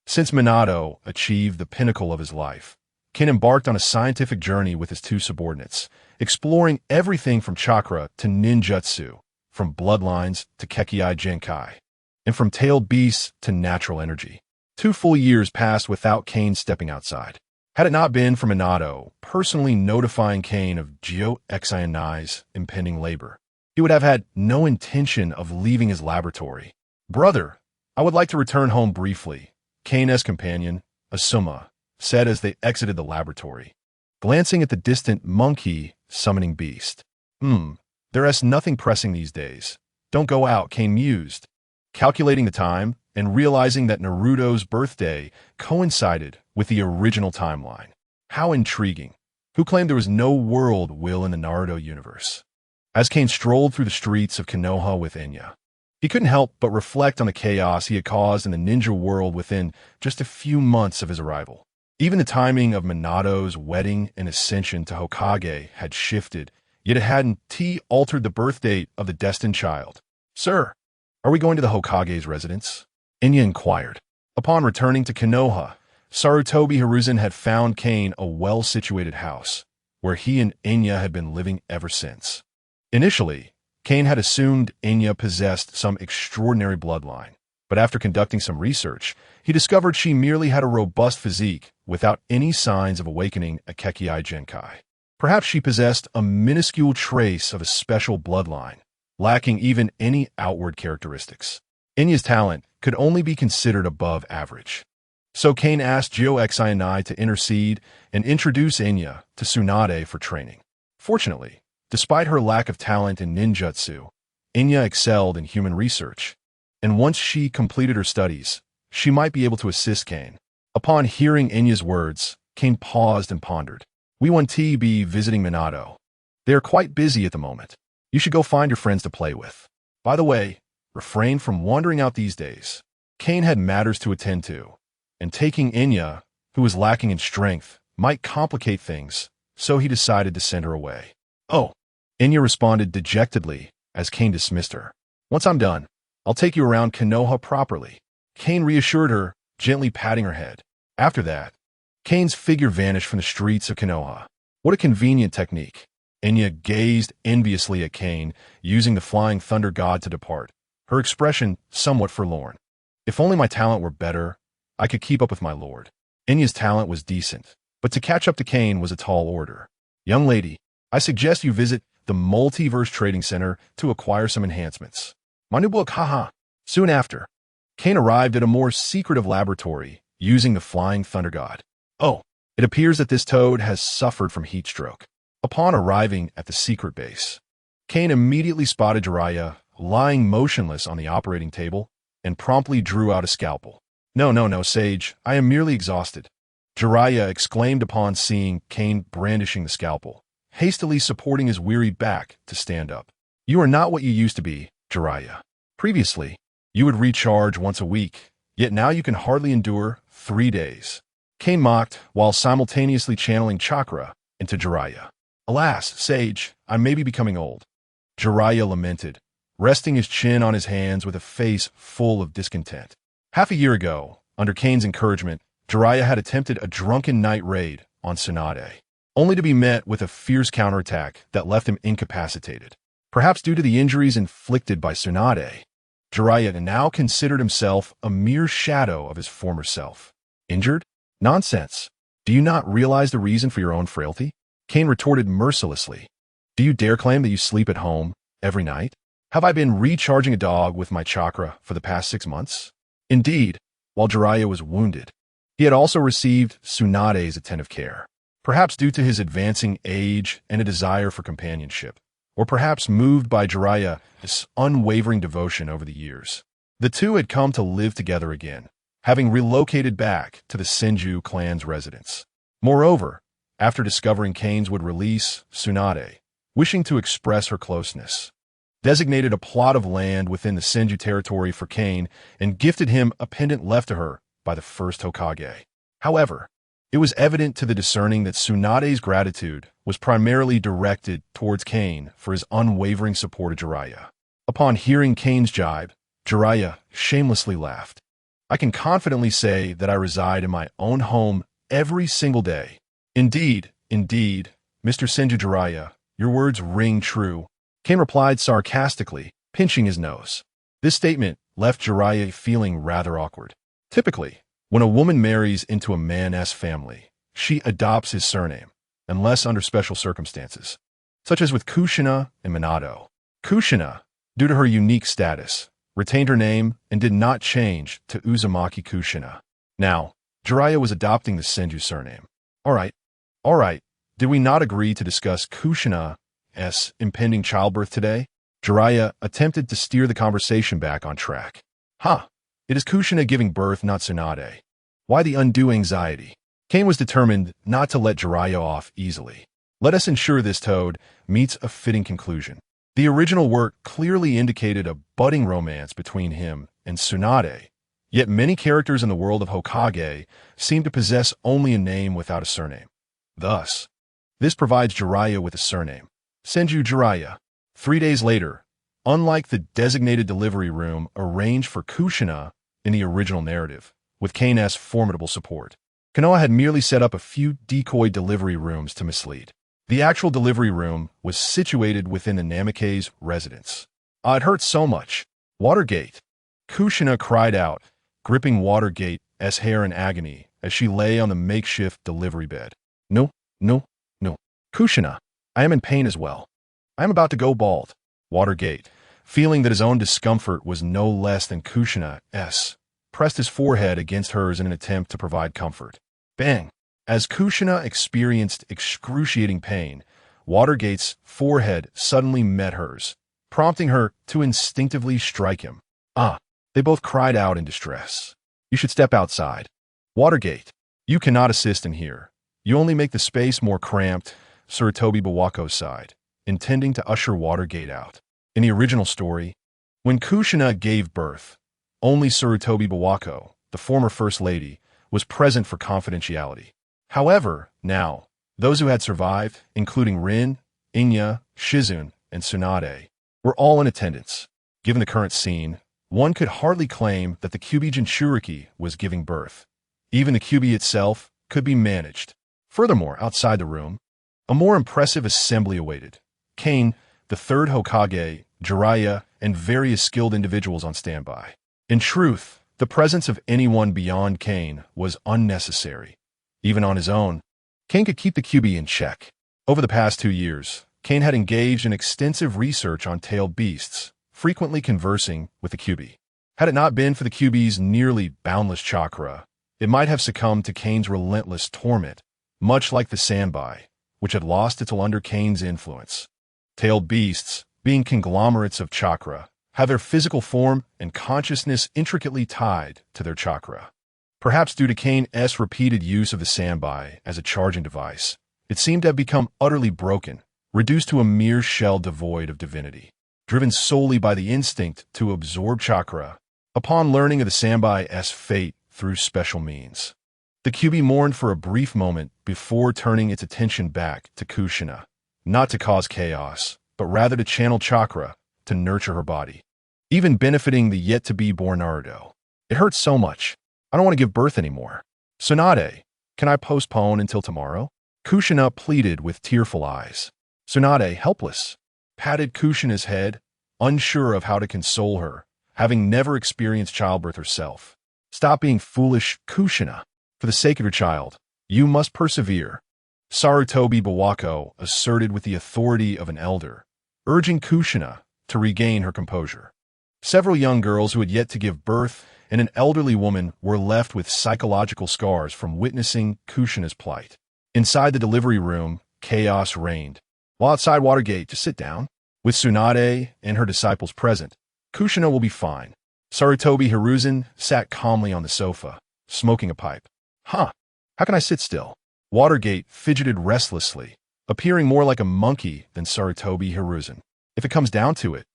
[SPEAKER 1] Since Minato achieved the pinnacle of his life, Kane embarked on a scientific journey with his 2 subordinates, exploring everything from chakra to ninjutsu, from bloodlines to Kekkei Genkai, and from tailed beasts to natural energy. 2 full years passed without Kane stepping outside. Had it not been for Minato personally notifying Kane of Gyo Xinai's impending labor, he would have had no intention of leaving his laboratory. Brother, I would like to return home briefly, Kane's companion, Asuma, said as they exited the laboratory, glancing at the distant monkey summoning beast. There's nothing pressing these days. Don't go out, Kane mused, calculating the time and realizing that Naruto's birthday coincided with the original timeline. How intriguing. Who claimed there was no world will in the Naruto universe? As Kane strolled through the streets of Konoha with Enya, he couldn't help but reflect on the chaos he had caused in the ninja world within just a few months of his arrival. Even the timing of Minato's wedding and ascension to Hokage had shifted, yet it hadn't altered the birth date of the destined child. Sir, are we going to the Hokage's residence? Enya inquired. Upon returning to Konoha, Sarutobi Hiruzen had found Kane a well-situated house, where he and Enya had been living ever since. Initially, Kane had assumed Enya possessed some extraordinary bloodline, but after conducting some research, he discovered she merely had a robust physique without any signs of awakening a Kekkei Genkai. Perhaps she possessed a minuscule trace of a special bloodline, lacking even any outward characteristics. Enya's talent could only be considered above average. So Kane asked Xi to intercede and introduce Enya to Tsunade for training. Fortunately, despite her lack of talent in ninjutsu, Enya excelled in human research, and once she completed her studies, she might be able to assist Kane. Upon hearing Enya's words, Kane paused and pondered. "We want to be visiting Minato. They are quite busy at the moment. You should go find your friends to play with. By the way, refrain from wandering out these days." Kane had matters to attend to, and taking Enya, who was lacking in strength, might complicate things, so he decided to send her away. "Oh," Enya responded dejectedly as Kane dismissed her. "Once I'm done, I'll take you around Konoha properly." Kane reassured her, gently patting her head. After that, Kane's figure vanished from the streets of Konoha. What a convenient technique. Enya gazed enviously at Kane, using the flying thunder god to depart, her expression somewhat forlorn. "If only my talent were better, I could keep up with my lord." Enya's talent was decent, but to catch up to Kane was a tall order. "Young lady, I suggest you visit the Multiverse Trading Center to acquire some enhancements." Manubuk haha. Soon after, Kane arrived at a more secretive laboratory using the flying thunder god. "Oh, it appears that this toad has suffered from heat stroke." Upon arriving at the secret base, Kane immediately spotted Jiraiya lying motionless on the operating table and promptly drew out a scalpel. No, Sage, I am merely exhausted," Jiraiya exclaimed upon seeing Kane brandishing the scalpel, hastily supporting his weary back to stand up. "You are not what you used to be, Jiraiya. Previously, you would recharge once a week, yet now you can hardly endure 3 days." Kane mocked while simultaneously channeling chakra into Jiraiya. "Alas, Sage, I may be becoming old," Jiraiya lamented, resting his chin on his hands with a face full of discontent. Half a year ago, under Kane's encouragement, Jiraiya had attempted a drunken night raid on Tsunade, only to be met with a fierce counterattack that left him incapacitated. Perhaps due to the injuries inflicted by Tsunade, Jiraiya now considered himself a mere shadow of his former self. "Injured? Nonsense. Do you not realize the reason for your own frailty?" Kane retorted mercilessly. "Do you dare claim that you sleep at home every night? Have I been recharging a dog with my chakra for the past 6 months?" Indeed, while Jiraiya was wounded, he had also received Tsunade's attentive care, perhaps due to his advancing age and a desire for companionship, or perhaps moved by Jiraiya's unwavering devotion over the years. The two had come to live together again, having relocated back to the Senju clan's residence. Moreover, after discovering Kane's would release Tsunade, wishing to express her closeness, designated a plot of land within the Senju territory for Kane and gifted him a pendant left to her by the first Hokage. However, it was evident to the discerning that Tsunade's gratitude was primarily directed towards Kane for his unwavering support of Jiraiya. Upon hearing Kane's jibe, Jiraiya shamelessly laughed. "I can confidently say that I reside in my own home every single day." Indeed, Mr. Senju Jiraiya, your words ring true," Kane replied sarcastically, pinching his nose. This statement left Jiraiya feeling rather awkward. Typically, when a woman marries into a man's family, she adopts his surname, unless under special circumstances, such as with Kushina and Minato. Kushina, due to her unique status, retained her name and did not change to Uzumaki Kushina. Now, Jiraiya was adopting the Senju surname. All right, did we not agree to discuss Kushina's impending childbirth today?" Jiraiya attempted to steer the conversation back on track. It is Kushina giving birth, not Tsunade. Why the undue anxiety?" Kane was determined not to let Jiraiya off easily. "Let us ensure this toad meets a fitting conclusion." The original work clearly indicated a budding romance between him and Tsunade, yet many characters in the world of Hokage seem to possess only a name without a surname. Thus, this provides Jiraiya with a surname, Senju Jiraiya. 3 days later, unlike the designated delivery room arranged for Kushina in the original narrative, with Kane's formidable support, Konoha had merely set up a few decoy delivery rooms to mislead. The actual delivery room was situated within the Namikaze residence. It hurt so much. Watergate. Kushina cried out, gripping Watergate's hair in agony as she lay on the makeshift delivery bed. No, no, no. Kushina, I am in pain as well. I am about to go bald. Watergate, feeling that his own discomfort was no less than Kushina's, pressed his forehead against hers in an attempt to provide comfort. Bang! As Kushina experienced excruciating pain, Watergate's forehead suddenly met hers, prompting her to instinctively strike him. They both cried out in distress. You should step outside. Watergate, you cannot assist in here. You only make the space more cramped, Sarutobi Bawako sighed, intending to usher Watergate out. In the original story, when Kushina gave birth, only Sarutobi Bawako, the former First Lady, was present for confidentiality. However, now, those who had survived, including Rin, Inya, Shizune, and Tsunade, were all in attendance. Given the current scene, one could hardly claim that the Kyuubi Jinchuriki was giving birth. Even the Kyuubi itself could be managed. Furthermore, outside the room, a more impressive assembly awaited. Kane, the third Hokage, Jiraiya, and various skilled individuals on standby. In truth, the presence of anyone beyond Kane was unnecessary. Even on his own, Kane could keep the Kyuubi in check. Over the past 2 years, Kane had engaged in extensive research on tailed beasts, frequently conversing with the Kyuubi. Had it not been for the Kyuubi's nearly boundless chakra, it might have succumbed to Kane's relentless torment, much like the Sanbai, which had lost its under Kane's influence. Tailed beasts, being conglomerates of chakra, have their physical form and consciousness intricately tied to their chakra. Perhaps due to Kane's repeated use of the Sanbai as a charging device, it seemed to have become utterly broken, reduced to a mere shell devoid of divinity. Driven solely by the instinct to absorb chakra, upon learning of the Sanbai's fate through special means, the Kyuubi mourned for a brief moment before turning its attention back to Kushina, not to cause chaos, but rather to channel chakra to nurture her body, even benefiting the yet-to-be-born Naruto. It hurts so much. I don't want to give birth anymore. Tsunade, can I postpone until tomorrow? Kushina pleaded with tearful eyes. Tsunade, helpless, patted Kushina's head, unsure of how to console her, having never experienced childbirth herself. Stop being foolish, Kushina. For the sake of your child, you must persevere. Sarutobi Bawako asserted with the authority of an elder, urging Kushina to regain her composure. Several young girls who had yet to give birth and an elderly woman were left with psychological scars from witnessing Kushina's plight. Inside the delivery room, chaos reigned. While outside Watergate, just sit down. With Tsunade and her disciples present, Kushina will be fine. Sarutobi Hiruzen sat calmly on the sofa, smoking a pipe. How can I sit still? Watergate fidgeted restlessly, appearing more like a monkey than Sarutobi Hiruzen. If it comes down to it,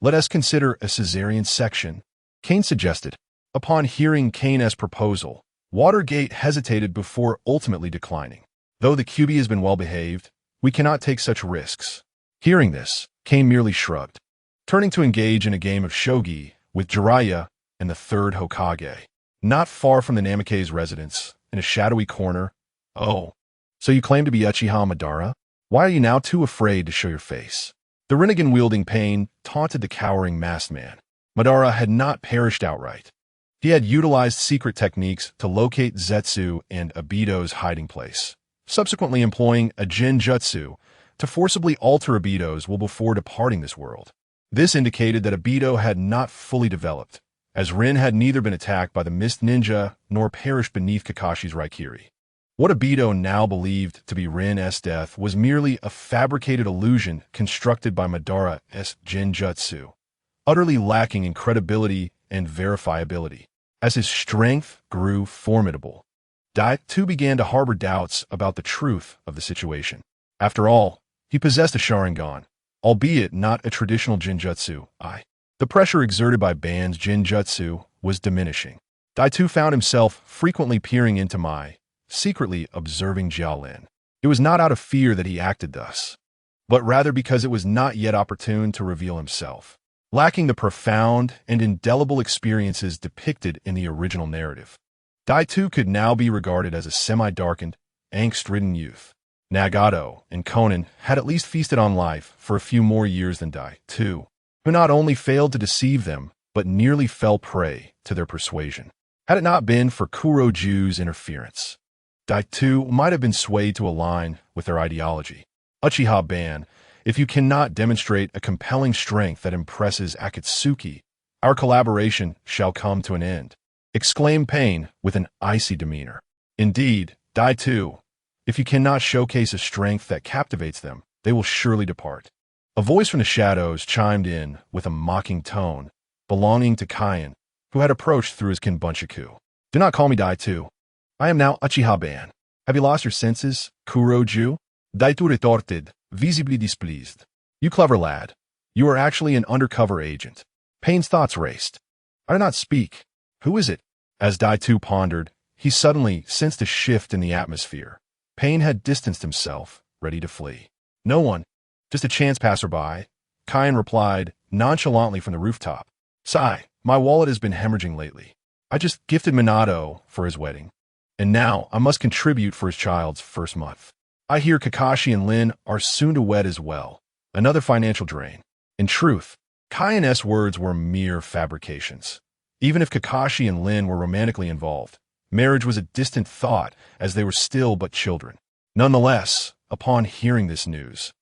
[SPEAKER 1] let us consider a cesarean section, Kane suggested. Upon hearing Kane's proposal, Watergate hesitated before ultimately declining. Though the Kyuubi has been well-behaved, we cannot take such risks. Hearing this, Kane merely shrugged, turning to engage in a game of shogi with Jiraiya and the third Hokage. Not far from the Namikaze residence, in a shadowy corner. Oh, so you claim to be Uchiha Madara? Why are you now too afraid to show your face? The Rinnegan-wielding Pain taunted the cowering masked man. Madara had not perished outright. He had utilized secret techniques to locate Zetsu and Obito's hiding place, subsequently employing a Genjutsu to forcibly alter Obito's will before departing this world. This indicated that Obito had not fully developed, as Rin had neither been attacked by the Mist Ninja nor perished beneath Kakashi's Raikiri. What Obito now believed to be Rin's death was merely a fabricated illusion constructed by Madara's Genjutsu, utterly lacking in credibility and verifiability. As his strength grew formidable, Daitu began to harbor doubts about the truth of the situation. After all, he possessed a Sharingan, albeit not a traditional Genjutsu. The pressure exerted by Ban's Genjutsu was diminishing. Daitu found himself frequently peering into Mai, secretly observing Jiaolin. It was not out of fear that he acted thus, but rather because it was not yet opportune to reveal himself, lacking the profound and indelible experiences depicted in the original narrative. Daitu could now be regarded as a semi-darkened, angst-ridden youth. Nagato and Conan had at least feasted on life for a few more years than Dai, too, who not only failed to deceive them, but nearly fell prey to their persuasion. Had it not been for Kuroju's interference, Dai too might have been swayed to align with their ideology. Uchiha ban, if you cannot demonstrate a compelling strength that impresses Akatsuki, our collaboration shall come to an end, exclaimed Pain with an icy demeanor. Indeed, Dai too, if you cannot showcase a strength that captivates them, they will surely depart. A voice from the shadows chimed in with a mocking tone, belonging to Kaien, who had approached through his kinbunchaku. Do not call me Dai too. I am now Uchiha ban. Have you lost your senses, Kuroju? Daitu retorted, visibly displeased. You clever lad. You are actually an undercover agent. Pain's thoughts raced. I do not speak. Who is it? As Daitu pondered, he suddenly sensed a shift in the atmosphere. Pain had distanced himself, ready to flee. No one. Just a chance passerby. Kaien replied, nonchalantly from the rooftop. Sigh, my wallet has been hemorrhaging lately. I just gifted Minato for his wedding. And now I must contribute for his child's first month. I hear Kakashi and Lin are soon to wed as well. Another financial drain. In truth, Kaien's words were mere fabrications. Even if Kakashi and Lin were romantically involved, marriage was a distant thought as they were still but children. Nonetheless, upon hearing this news,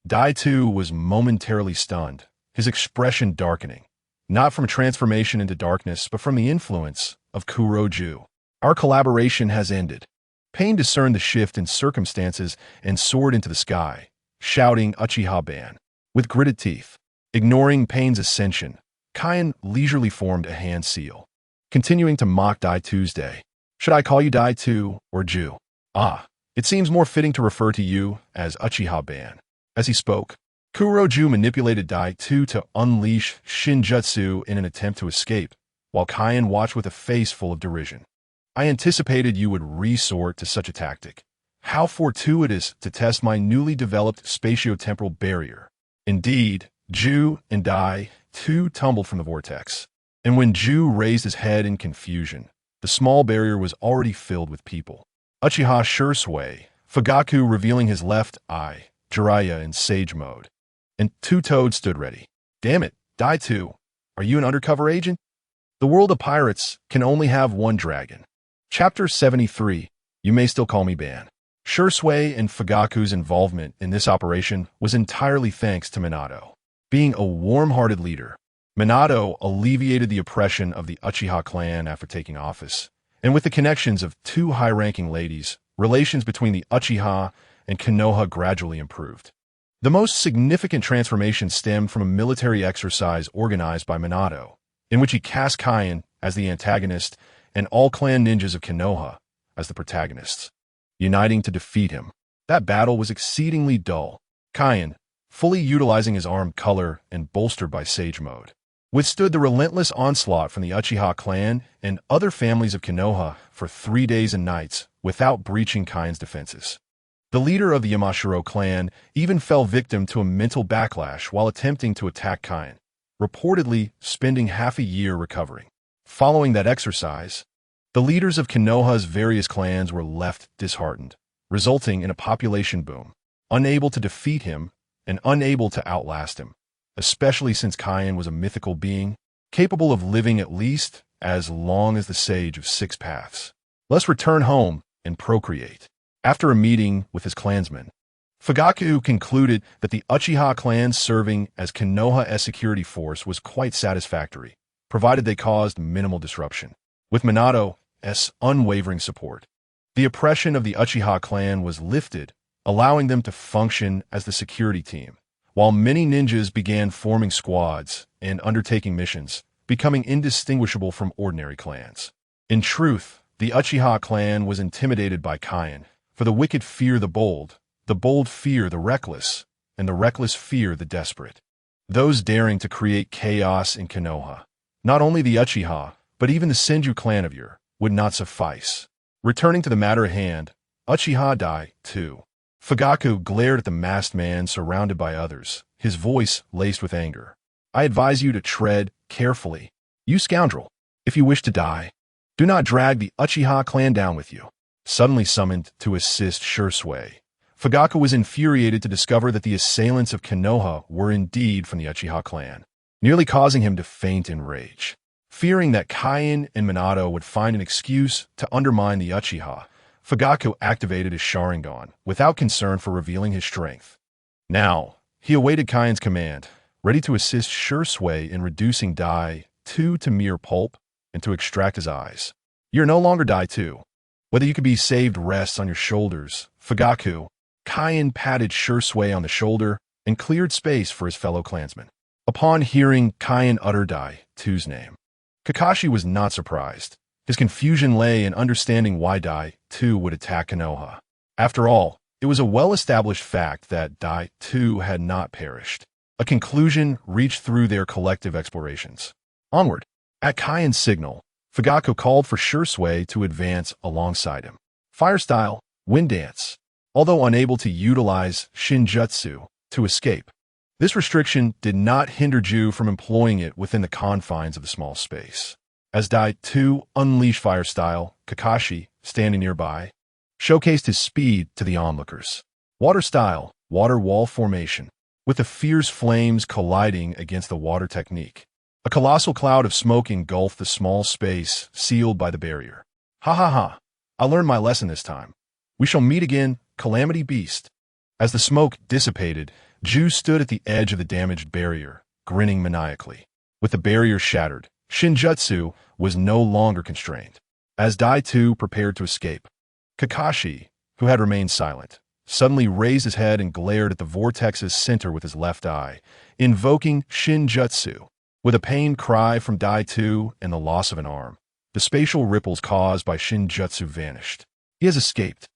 [SPEAKER 1] Dai too was momentarily stunned, his expression darkening, not from transformation into darkness, but from the influence of Kuroju. Our collaboration has ended. Pain discerned the shift in circumstances and soared into the sky, shouting Uchiha ban. With gritted teeth, ignoring Pain's ascension, Kaien leisurely formed a hand seal, continuing to mock Dai Tuesday. Should I call you Dai Tu or Ju? Ah, it seems more fitting to refer to you as Uchiha ban. As he spoke, Kuroju manipulated Dai Tu to unleash Shinjutsu in an attempt to escape, while Kaien watched with a face full of derision. I anticipated you would resort to such a tactic. How fortuitous to test my newly developed spatiotemporal barrier. Indeed, Ju and Dai Tu tumbled from the vortex, and when Ju raised his head in confusion, the small barrier was already filled with people. Uchiha Shursui, Fugaku revealing his left eye, Jiraiya in sage mode, and Two-Toed stood ready. Damn it, Dai Tu, are you an undercover agent? The world of pirates can only have one dragon. Chapter 73, You May Still Call Me Ban. Shursui and Fugaku's involvement in this operation was entirely thanks to Minato. Being a warm-hearted leader, Minato alleviated the oppression of the Uchiha clan after taking office, and with the connections of two high-ranking ladies, relations between the Uchiha and Konoha gradually improved. The most significant transformation stemmed from a military exercise organized by Minato, in which he cast Kaien as the antagonist and all clan ninjas of Konoha as the protagonists, uniting to defeat him. That battle was exceedingly dull. Kaien, fully utilizing his arm color and bolstered by Sage Mode, withstood the relentless onslaught from the Uchiha clan and other families of Konoha for 3 days and nights without breaching Kain's defenses. The leader of the Yamashiro clan even fell victim to a mental backlash while attempting to attack Kain, reportedly spending half a year recovering. Following that exercise, the leaders of Konoha's various clans were left disheartened, resulting in a population boom, unable to defeat him and unable to outlast him, especially since Kaien was a mythical being, capable of living at least as long as the Sage of Six Paths. Let's return home and procreate. After a meeting with his clansmen, Fugaku concluded that the Uchiha clan serving as Konoha's security force was quite satisfactory, provided they caused minimal disruption. With Minato's unwavering support, the oppression of the Uchiha clan was lifted, allowing them to function as the security team, while many ninjas began forming squads and undertaking missions, becoming indistinguishable from ordinary clans. In truth, the Uchiha clan was intimidated by Kaien, for the wicked fear the bold fear the reckless, and the reckless fear the desperate. Those daring to create chaos in Konoha. Not only the Uchiha, but even the Senju clan of Ur, would not suffice. Returning to the matter at hand, Uchiha Dai, too. Fugaku glared at the masked man surrounded by others, his voice laced with anger. I advise you to tread carefully. You scoundrel, if you wish to die, do not drag the Uchiha clan down with you. Suddenly summoned to assist Shursui, Fugaku was infuriated to discover that the assailants of Konoha were indeed from the Uchiha clan, nearly causing him to faint in rage. Fearing that Kain and Minato would find an excuse to undermine the Uchiha, Fugaku activated his Sharingan without concern for revealing his strength. Now, he awaited Kain's command, ready to assist Shursui in reducing Dai 2 to mere pulp and to extract his eyes. You're no longer Dai 2. Whether you could be saved rests on your shoulders, Fugaku. Kain patted Shursui on the shoulder and cleared space for his fellow clansmen. Upon hearing Kain utter Dai 2's name, Kakashi was not surprised. His confusion lay in understanding why Dai 2 would attack Konoha. After all, it was a well-established fact that Dai 2 had not perished. A conclusion reached through their collective explorations. Onward. At Kain's signal, Fugaku called for Shursui to advance alongside him. Fire style, wind dance. Although unable to utilize Shinjutsu to escape, this restriction did not hinder Ju from employing it within the confines of the small space. As Dai 2 unleashed fire style, Kakashi, standing nearby, showcased his speed to the onlookers. Water style, water wall formation, with the fierce flames colliding against the water technique. A colossal cloud of smoke engulfed the small space sealed by the barrier. Ha ha ha, I learned my lesson this time. We shall meet again, Calamity Beast. As the smoke dissipated, Ju stood at the edge of the damaged barrier, grinning maniacally. With the barrier shattered, Shinjutsu was no longer constrained. As Dai 2 prepared to escape, Kakashi, who had remained silent, suddenly raised his head and glared at the vortex's center with his left eye, invoking Shinjutsu. With a pained cry from Dai 2 and the loss of an arm, the spatial ripples caused by Shinjutsu vanished. He has escaped.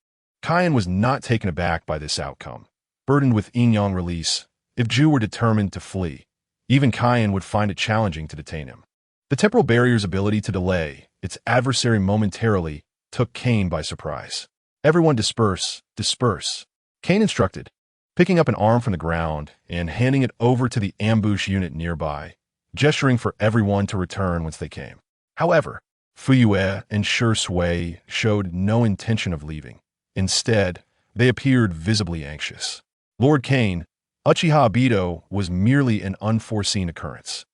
[SPEAKER 1] Kain was not taken aback by this outcome. Burdened with yin-yang release, if Ju were determined to flee, even Kain would find it challenging to detain him. The temporal barrier's ability to delay its adversary momentarily took Kain by surprise. Everyone disperse, disperse. Kain instructed, picking up an arm from the ground and handing it over to the ambush unit nearby, gesturing for everyone to return whence they came. However, Fuyue and Shursui showed no intention of leaving. Instead, they appeared visibly anxious. Lord Kain, Uchiha Obito was merely an unforeseen occurrence.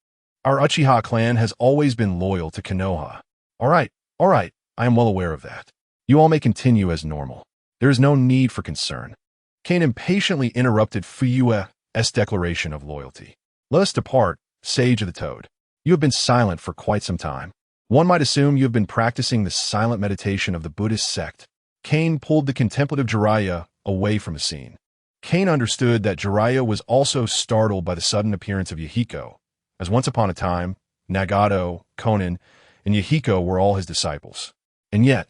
[SPEAKER 1] Our Uchiha clan has always been loyal to Konoha. All right, I am well aware of that. You all may continue as normal. There is no need for concern. Kain impatiently interrupted Fuyue's declaration of loyalty. Let us depart, Sage of the Toad. You have been silent for quite some time. One might assume you have been practicing the silent meditation of the Buddhist sect. Kain pulled the contemplative Jiraiya away from the scene. Kain understood that Jiraiya was also startled by the sudden appearance of Yahiko, as once upon a time, Nagato, Konan, and Yahiko were all his disciples. And yet,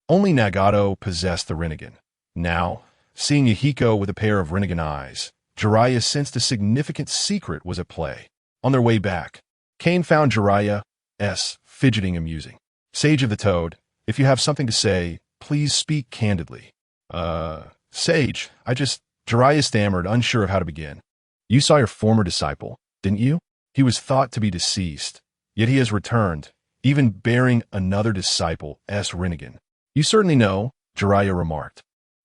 [SPEAKER 1] only Nagato possessed the Rinnegan. Now, seeing Yahiko with a pair of Rinnegan eyes, Jiraiya sensed a significant secret was at play. On their way back, Kain found Jiraiya's fidgeting amusing. Sage of the Toad, if you have something to say, please speak candidly. Sage, Jiraiya stammered, unsure of how to begin. You saw your former disciple, didn't you? He was thought to be deceased, yet he has returned, even bearing another disciple's Rinnegan. You certainly know, Jiraiya remarked.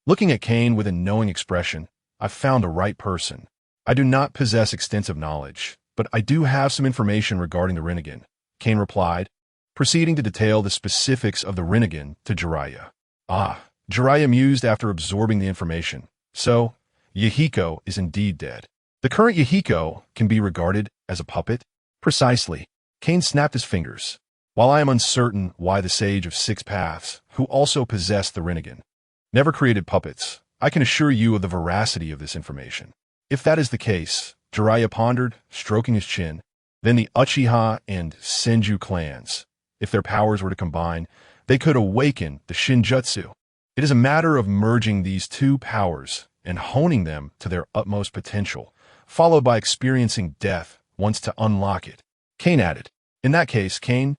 [SPEAKER 1] Looking at Kain with a knowing expression, I've found the right person. I do not possess extensive knowledge, but I do have some information regarding the Rinnegan, Kain replied, proceeding to detail the specifics of the Rinnegan to Jiraiya. Ah, Jiraiya mused after absorbing the information. So, Yahiko is indeed dead. The current Yahiko can be regarded as a puppet? Precisely. Kain snapped his fingers. While I am uncertain why the Sage of Six Paths, who also possessed the Rinnegan, never created puppets, I can assure you of the veracity of this information. If that is the case, Jiraiya pondered, stroking his chin, then the Uchiha and Senju clans, if their powers were to combine, they could awaken the Shinjutsu. It is a matter of merging these two powers and honing them to their utmost potential, followed by experiencing death once to unlock it. Kain added, in that case, Kain,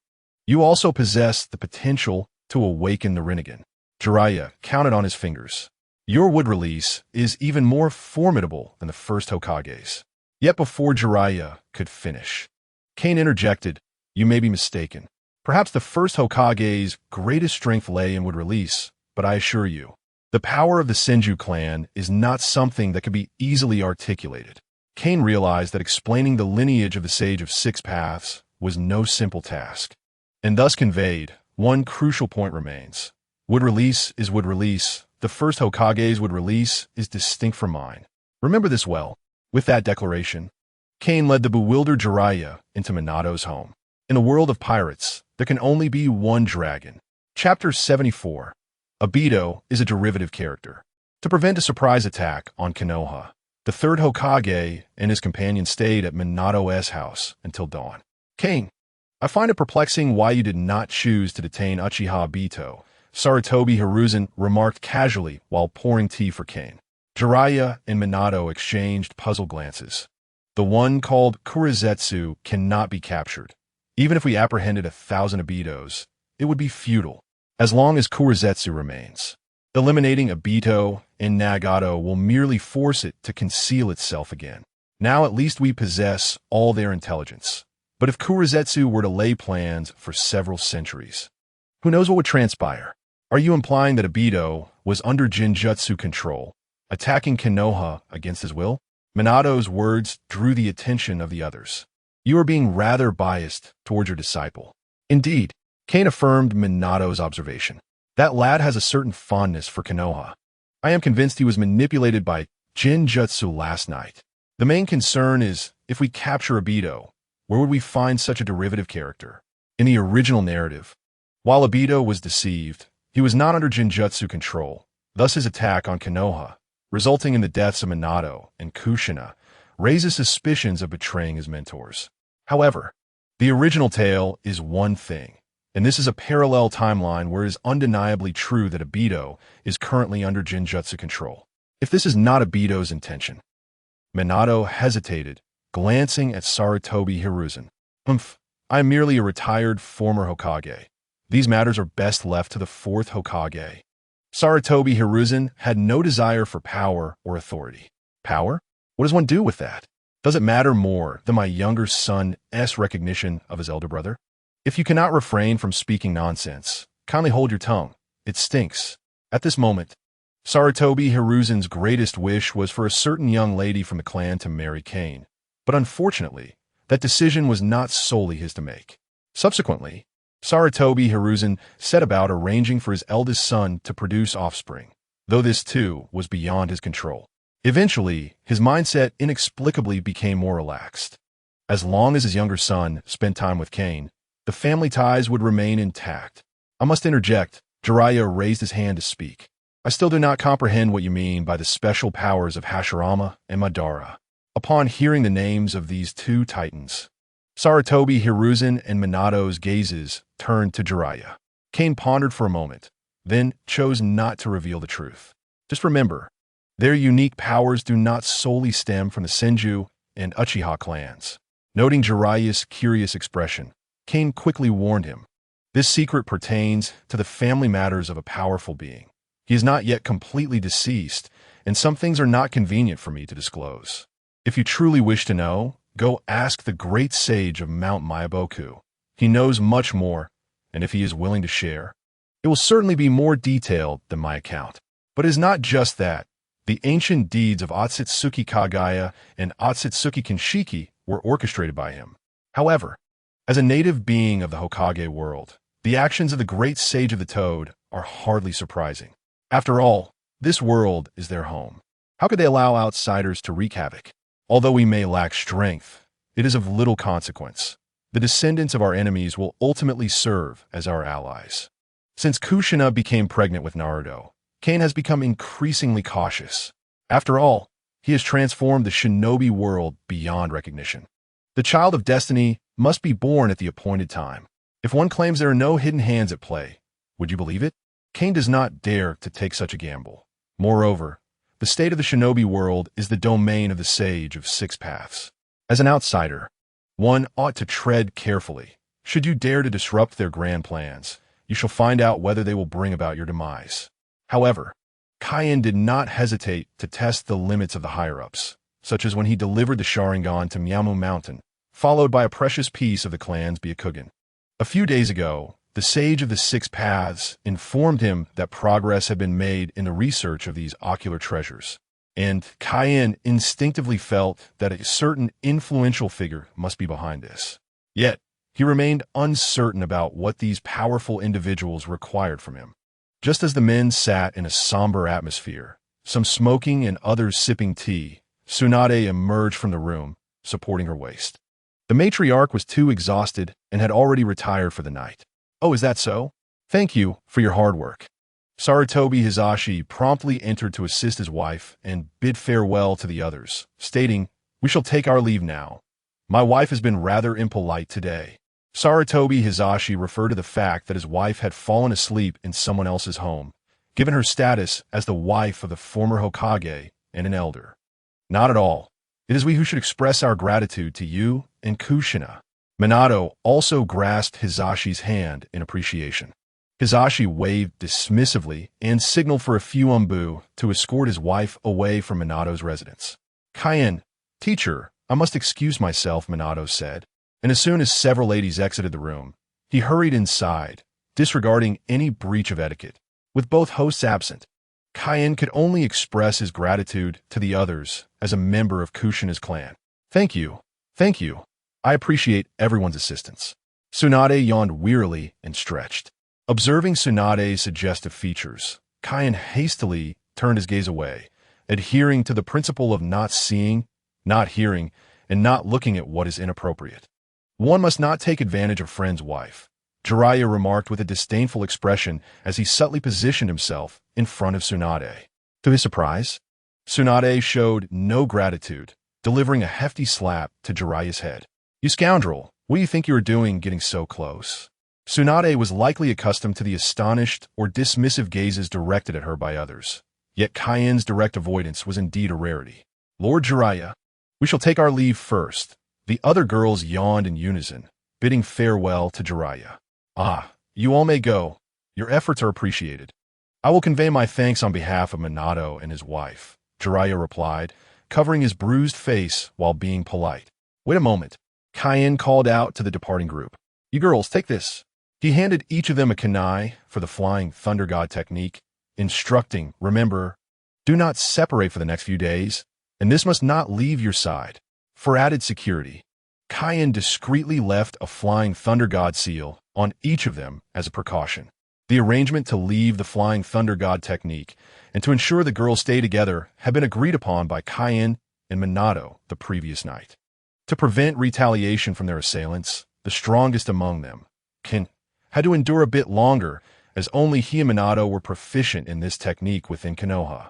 [SPEAKER 1] you also possess the potential to awaken the Rinnegan. Jiraiya counted on his fingers. Your wood release is even more formidable than the first Hokage's. Yet before Jiraiya could finish, Kain interjected, you may be mistaken. Perhaps the first Hokage's greatest strength lay in wood release, but I assure you, The power of the Senju clan is not something that can be easily articulated. Kane realized that explaining the lineage of the Sage of Six Paths was no simple task, and thus conveyed, one crucial point remains. Would release is would release. The first Hokage's would release is distinct from mine. Remember this well. With that declaration, Kane led the bewildered Jiraiya into Minato's home. In a world of pirates, there can only be one dragon. Chapter 74. Obito is a derivative character. To prevent a surprise attack on Konoha, the third Hokage and his companion stayed at Minato's house until dawn. Kane, I find it perplexing why you did not choose to detain Uchiha Obito, Sarutobi Hiruzen remarked casually while pouring tea for Kane. Jiraiya and Minato exchanged puzzled glances. The one called Kurizetsu cannot be captured. Even if we apprehended 1,000 Obitos, it would be futile, as long as Kurizetsu remains. Eliminating Obito and Nagato will merely force it to conceal itself again. Now at least we possess all their intelligence. But if Kurizetsu were to lay plans for several centuries, who knows what would transpire? Are you implying that Obito was under Jinjutsu control, attacking Konoha against his will? Minato's words drew the attention of the others. You are being rather biased towards your disciple. Indeed, Kane affirmed Minato's observation. That lad has a certain fondness for Konoha. I am convinced he was manipulated by Jinjutsu last night. The main concern is, if we capture Obito, where would we find such a derivative character? In the original narrative, while Obito was deceived, he was not under Jinjutsu control. Thus his attack on Konoha, resulting in the deaths of Minato and Kushina, raises suspicions of betraying his mentors. However, the original tale is one thing, and this is a parallel timeline where it is undeniably true that Obito is currently under Jinjutsu control. If this is not Obito's intention, Minato hesitated, glancing at Sarutobi Hiruzen. I am merely a retired former Hokage. These matters are best left to the fourth Hokage. Sarutobi Hiruzen had no desire for power or authority. Power? What does one do with that? Does it matter more than my younger son's recognition of his elder brother? If you cannot refrain from speaking nonsense, kindly hold your tongue. It stinks. At this moment, Sarutobi Hiruzen's greatest wish was for a certain young lady from the clan to marry Kane. But unfortunately, that decision was not solely his to make. Subsequently, Sarutobi Hiruzen set about arranging for his eldest son to produce offspring, though this too was beyond his control. Eventually, his mindset inexplicably became more relaxed. As long as his younger son spent time with Kane, the family ties would remain intact. I must interject, Jiraiya raised his hand to speak. I still do not comprehend what you mean by the special powers of Hashirama and Madara. Upon hearing the names of these two titans, Sarutobi Hiruzen and Minato's gazes turned to Jiraiya. Kane pondered for a moment, then chose not to reveal the truth. Just remember, their unique powers do not solely stem from the Senju and Uchiha clans. Noting Jiraiya's curious expression, Kane quickly warned him. This secret pertains to the family matters of a powerful being. He is not yet completely deceased, and some things are not convenient for me to disclose. If you truly wish to know, go ask the great sage of Mount Myaboku. He knows much more, and if he is willing to share, it will certainly be more detailed than my account. But it is not just that. The ancient deeds of Otsutsuki Kagaya and Otsutsuki Kinshiki were orchestrated by him. However, as a native being of the Hokage world, the actions of the great sage of the Toad are hardly surprising. After all, this world is their home. How could they allow outsiders to wreak havoc? Although we may lack strength, it is of little consequence. The descendants of our enemies will ultimately serve as our allies. Since Kushina became pregnant with Naruto, Kane has become increasingly cautious. After all, he has transformed the shinobi world beyond recognition. The child of destiny must be born at the appointed time. If one claims there are no hidden hands at play, would you believe it? Kane does not dare to take such a gamble. Moreover, the state of the shinobi world is the domain of the Sage of Six Paths. As an outsider, one ought to tread carefully. Should you dare to disrupt their grand plans, you shall find out whether they will bring about your demise. However, Kaien did not hesitate to test the limits of the higher-ups, such as when he delivered the Sharingan to Miyamu Mountain, followed by a precious piece of the clan's Byakugan. A few days ago, the sage of the six paths, informed him that progress had been made in the research of these ocular treasures. And Kane instinctively felt that a certain influential figure must be behind this. Yet, he remained uncertain about what these powerful individuals required from him. Just as the men sat in a somber atmosphere, some smoking and others sipping tea, Tsunade emerged from the room, supporting her waist. The matriarch was too exhausted and had already retired for the night. "Oh, is that so? Thank you for your hard work." Sarutobi Hizashi promptly entered to assist his wife and bid farewell to the others, stating, "We shall take our leave now. My wife has been rather impolite today." Sarutobi Hizashi referred to the fact that his wife had fallen asleep in someone else's home, given her status as the wife of the former Hokage and an elder. "Not at all. It is we who should express our gratitude to you and Kushina." Minato also grasped Hizashi's hand in appreciation. Hizashi waved dismissively and signaled for a few umbu to escort his wife away from Minato's residence. "Kien, teacher, I must excuse myself," Minato said, and as soon as several ladies exited the room, he hurried inside, disregarding any breach of etiquette. With both hosts absent, Kien could only express his gratitude to the others as a member of Kushina's clan. Thank you. I appreciate everyone's assistance." Tsunade yawned wearily and stretched. Observing Tsunade's suggestive features, Kien hastily turned his gaze away, adhering to the principle of not seeing, not hearing, and not looking at what is inappropriate. "One must not take advantage of friend's wife," Jiraiya remarked with a disdainful expression as he subtly positioned himself in front of Tsunade. To his surprise, Tsunade showed no gratitude, delivering a hefty slap to Jiraiya's head. "You scoundrel, what do you think you are doing getting so close?" Tsunade was likely accustomed to the astonished or dismissive gazes directed at her by others, yet Kien's direct avoidance was indeed a rarity. "Lord Jiraiya, we shall take our leave first." The other girls yawned in unison, bidding farewell to Jiraiya. "Ah, you all may go. Your efforts are appreciated." "I will convey my thanks on behalf of Minato and his wife," Jiraiya replied, covering his bruised face while being polite. "Wait a moment," Kien called out to the departing group. "You girls, take this." He handed each of them a kunai for the Flying Thunder God technique, instructing, "Remember, do not separate for the next few days, and this must not leave your side." For added security, Kien discreetly left a Flying Thunder God seal on each of them as a precaution. The arrangement to leave the Flying Thunder God technique and to ensure the girls stay together had been agreed upon by Kien and Minato the previous night. To prevent retaliation from their assailants, the strongest among them, Kin, had to endure a bit longer, as only he and Minato were proficient in this technique within Konoha.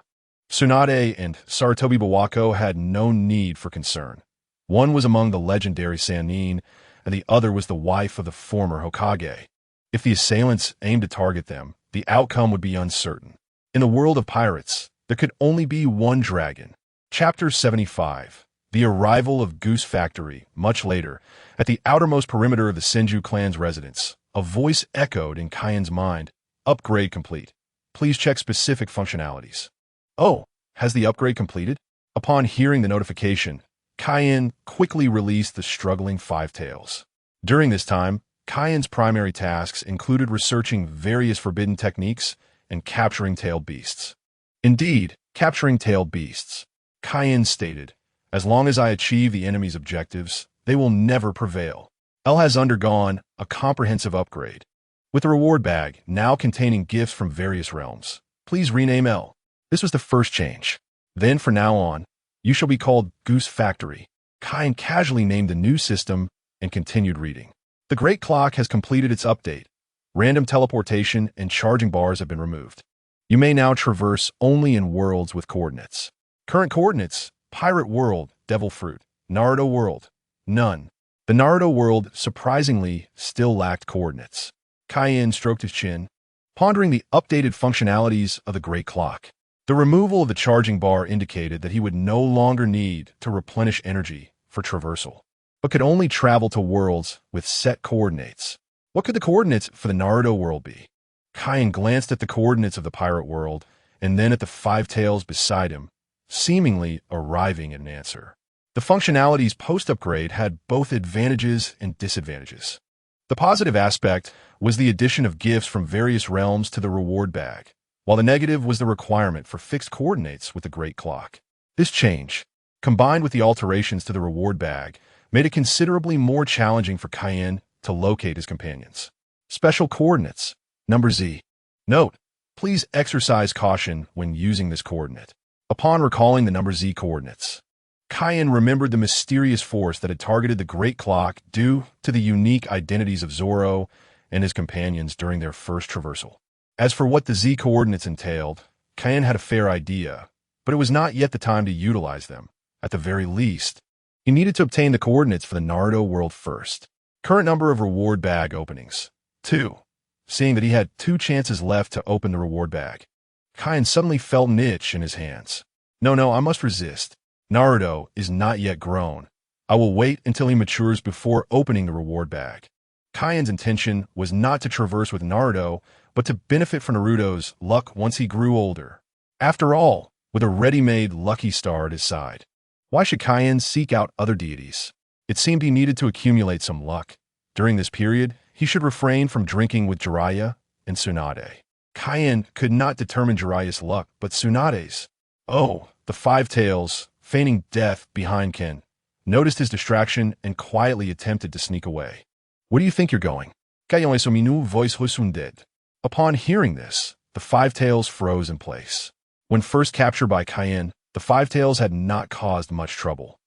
[SPEAKER 1] Tsunade and Sarutobi Bawako had no need for concern. One was among the legendary Sannin, and the other was the wife of the former Hokage. If the assailants aimed to target them, the outcome would be uncertain. In the world of pirates, there could only be one dragon. Chapter 75. The arrival of Goose Factory. Much later, at the outermost perimeter of the Senju clan's residence, a voice echoed in Kien's mind. "Upgrade complete. Please check specific functionalities." "Oh, has the upgrade completed?" Upon hearing the notification, Kien quickly released the struggling Five Tails. During this time, Kien's primary tasks included researching various forbidden techniques and capturing tailed beasts. Indeed, capturing tailed beasts, Kien stated, "As long as I achieve the enemy's objectives, they will never prevail." L has undergone a comprehensive upgrade, with a reward bag now containing gifts from various realms. Please rename L. This was the first change. Then, from now on, you shall be called Goose Factory. Kien casually named the new system and continued reading. The Great Clock has completed its update. Random teleportation and charging bars have been removed. You may now traverse only in worlds with coordinates. Current coordinates: Pirate World, Devil Fruit. Naruto World, none. The Naruto world, surprisingly, still lacked coordinates. Kien stroked his chin, pondering the updated functionalities of the Great Clock. The removal of the charging bar indicated that he would no longer need to replenish energy for traversal, but could only travel to worlds with set coordinates. What could the coordinates for the Naruto world be? Kien glanced at the coordinates of the Pirate World and then at the Five Tails beside him, seemingly arriving at an answer. The functionalities post-upgrade had both advantages and disadvantages. The positive aspect was the addition of gifts from various realms to the reward bag, while the negative was the requirement for fixed coordinates with the Great Clock. This change, combined with the alterations to the reward bag, made it considerably more challenging for Kane to locate his companions. Special coordinates, number Z. Note, please exercise caution when using this coordinate. Upon recalling the number Z coordinates, Kane remembered the mysterious force that had targeted the Great Clock due to the unique identities of Zoro and his companions during their first traversal. As for what the Z coordinates entailed, Kane had a fair idea, but it was not yet the time to utilize them. At the very least, he needed to obtain the coordinates for the Naruto world first. Current number of reward bag openings, 2. Seeing that he had 2 chances left to open the reward bag, Kane suddenly felt an itch in his hands. No, I must resist. Naruto is not yet grown. I will wait until he matures before opening the reward bag. Kane's intention was not to traverse with Naruto, but to benefit from Naruto's luck once he grew older. After all, with a ready-made lucky star at his side, why should Kane seek out other deities? It seemed he needed to accumulate some luck. During this period, he should refrain from drinking with Jiraiya and Tsunade. Kane could not determine Jiraiya's luck, but Tsunade's. Oh, the Five Tails, feigning death behind Ken, noticed his distraction and quietly attempted to sneak away. Where do you think you're going? Voice Husunded. Upon hearing this, the Five Tails froze in place. When first captured by Kane, the Five Tails had not caused much trouble.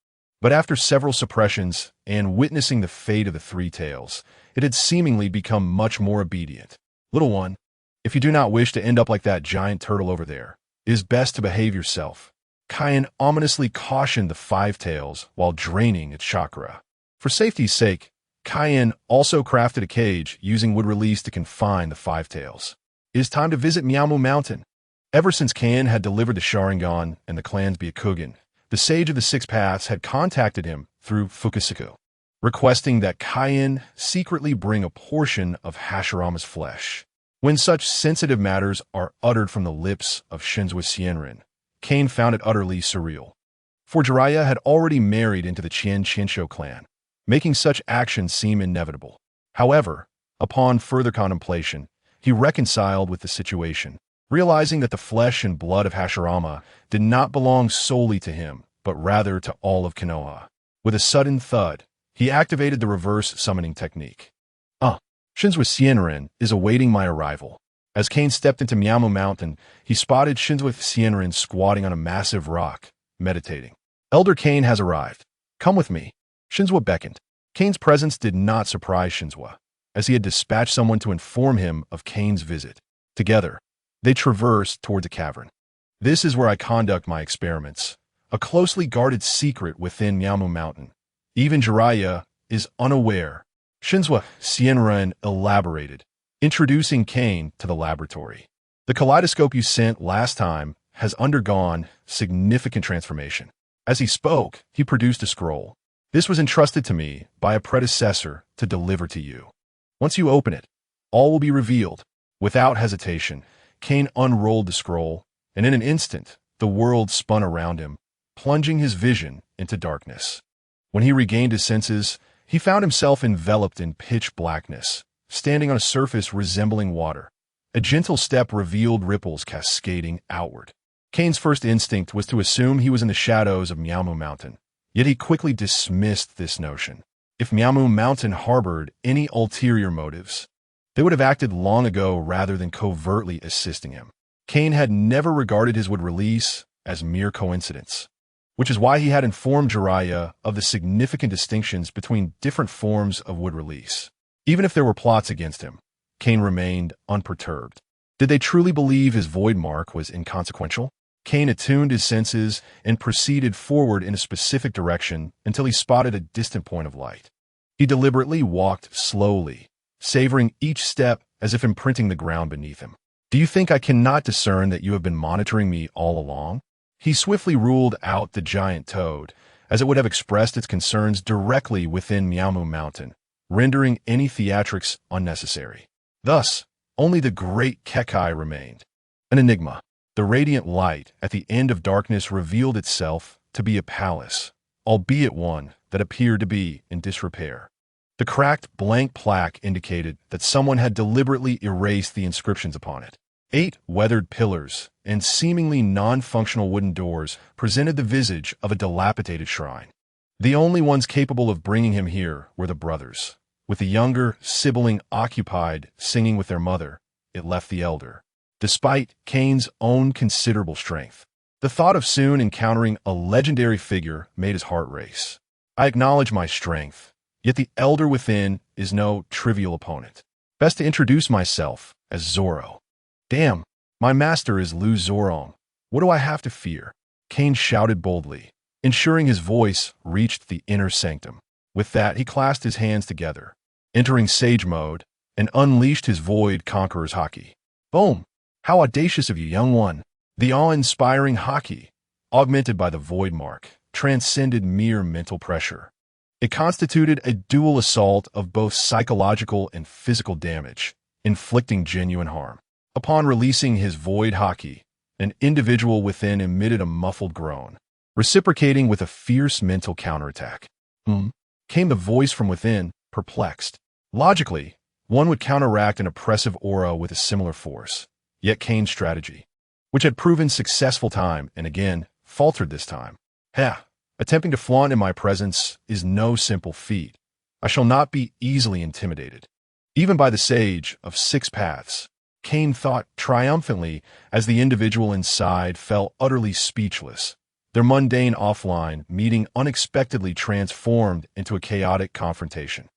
[SPEAKER 1] But after several suppressions and witnessing the fate of the Three Tails, it had seemingly become much more obedient. Little one, if you do not wish to end up like that giant turtle over there, it is best to behave yourself. Kane ominously cautioned the Five Tails while draining its chakra. For safety's sake, Kane also crafted a cage using wood release to confine the Five Tails. It is time to visit Miamu Mountain. Ever since Kane had delivered the Sharingan and the clan's Byakugan, the Sage of the Six Paths had contacted him through Fukusiku, requesting that Kane secretly bring a portion of Hashirama's flesh. When such sensitive matters are uttered from the lips of Shinzo Sienrin, Kane found it utterly surreal. For Jiraiya had already married into the Chien Shinsho clan, making such actions seem inevitable. However, upon further contemplation, he reconciled with the situation, realizing that the flesh and blood of Hashirama did not belong solely to him, but rather to all of Konoha. With a sudden thud, he activated the reverse summoning technique. Shinzo Sienrin is awaiting my arrival. As Kane stepped into Miamu Mountain, he spotted Shinzo Sienrin squatting on a massive rock, meditating. Elder Kane has arrived. Come with me. Shinzo beckoned. Kane's presence did not surprise Shinzo, as he had dispatched someone to inform him of Kane's visit. Together, they traversed toward the cavern. This is where I conduct my experiments, a closely guarded secret within Miamu Mountain. Even Jiraiya is unaware. Shinzo Sienrin elaborated, introducing Kane to the laboratory. The kaleidoscope you sent last time has undergone significant transformation. As he spoke, he produced a scroll. This was entrusted to me by a predecessor to deliver to you. Once you open it, all will be revealed. Without hesitation, Kane unrolled the scroll, and in an instant, the world spun around him, plunging his vision into darkness. When he regained his senses, he found himself enveloped in pitch blackness, standing on a surface resembling water. A gentle step revealed ripples cascading outward. Kane's first instinct was to assume he was in the shadows of Miamu Mountain, yet he quickly dismissed this notion. If Miamu Mountain harbored any ulterior motives, they would have acted long ago rather than covertly assisting him. Kane had never regarded his wood release as mere coincidence, which is why he had informed Jiraiya of the significant distinctions between different forms of wood release. Even if there were plots against him, Kane remained unperturbed. Did they truly believe his void mark was inconsequential? Kane attuned his senses and proceeded forward in a specific direction until he spotted a distant point of light. He deliberately walked slowly, savoring each step as if imprinting the ground beneath him. Do you think I cannot discern that you have been monitoring me all along? He swiftly ruled out the giant toad, as it would have expressed its concerns directly within Miamu Mountain, rendering any theatrics unnecessary. Thus, only the great Kekai remained. An enigma. The radiant light at the end of darkness revealed itself to be a palace, albeit one that appeared to be in disrepair. The The cracked, blank plaque indicated that someone had deliberately erased the inscriptions upon it. 8 weathered pillars and seemingly non-functional wooden doors presented the visage of a dilapidated shrine. The only ones capable of bringing him here were the brothers. With the younger sibling occupied singing with their mother, it left the elder. Despite Kane's own considerable strength, the thought of soon encountering a legendary figure made his heart race. I acknowledge my strength, yet the elder within is no trivial opponent. Best to introduce myself as Zoro. Damn, my master is Lu Zorong. What do I have to fear? Kane shouted boldly, ensuring his voice reached the inner sanctum. With that, he clasped his hands together, entering Sage mode, and unleashed his Void Conqueror's Haki. Boom! How audacious of you, young one! The awe-inspiring Haki, augmented by the Void Mark, transcended mere mental pressure. It constituted a dual assault of both psychological and physical damage, inflicting genuine harm. Upon releasing his Void Haki, an individual within emitted a muffled groan, reciprocating with a fierce mental counterattack. Came the voice from within, perplexed. Logically, one would counteract an oppressive aura with a similar force. Yet Kane's strategy, which had proven successful time and again faltered this time. Attempting to flaunt in my presence is no simple feat. I shall not be easily intimidated. Even by the Sage of 6 Paths, Kane thought triumphantly as the individual inside fell utterly speechless. Their mundane offline meeting unexpectedly transformed into a chaotic confrontation.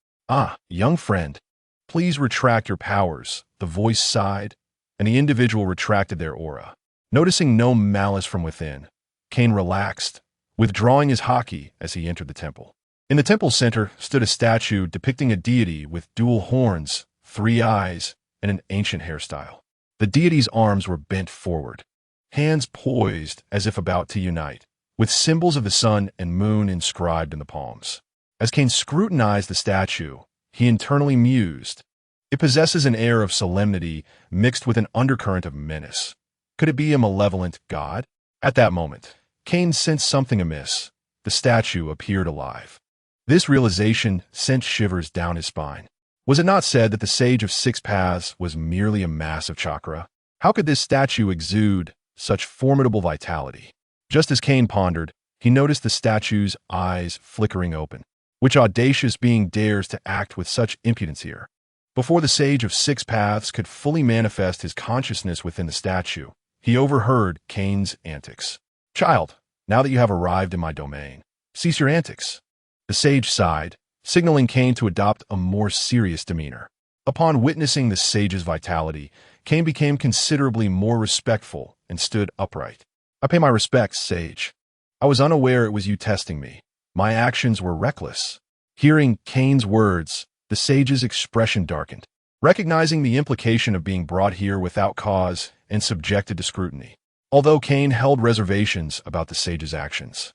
[SPEAKER 1] Young friend, please retract your powers, the voice sighed, and the individual retracted their aura. Noticing no malice from within, Kane relaxed, withdrawing his Haki as he entered the temple. In the temple's center stood a statue depicting a deity with dual horns, 3 eyes, and an ancient hairstyle. The deity's arms were bent forward, hands poised as if about to unite, with symbols of the sun and moon inscribed in the palms. As Kane scrutinized the statue, he internally mused. It possesses an air of solemnity mixed with an undercurrent of menace. Could it be a malevolent god? At that moment, Kane sensed something amiss. The statue appeared alive. This realization sent shivers down his spine. Was it not said that the Sage of 6 Paths was merely a mass of chakra? How could this statue exude such formidable vitality? Just as Kane pondered, he noticed the statue's eyes flickering open. Which audacious being dares to act with such impudence here? Before the Sage of 6 Paths could fully manifest his consciousness within the statue, he overheard Kane's antics. Child, now that you have arrived in my domain, cease your antics. The sage sighed, signaling Kane to adopt a more serious demeanor. Upon witnessing the sage's vitality, Kane became considerably more respectful and stood upright. I pay my respects, sage. I was unaware it was you testing me. My actions were reckless. Hearing Kane's words, the sage's expression darkened, recognizing the implication of being brought here without cause and subjected to scrutiny. Although Kane held reservations about the sage's actions,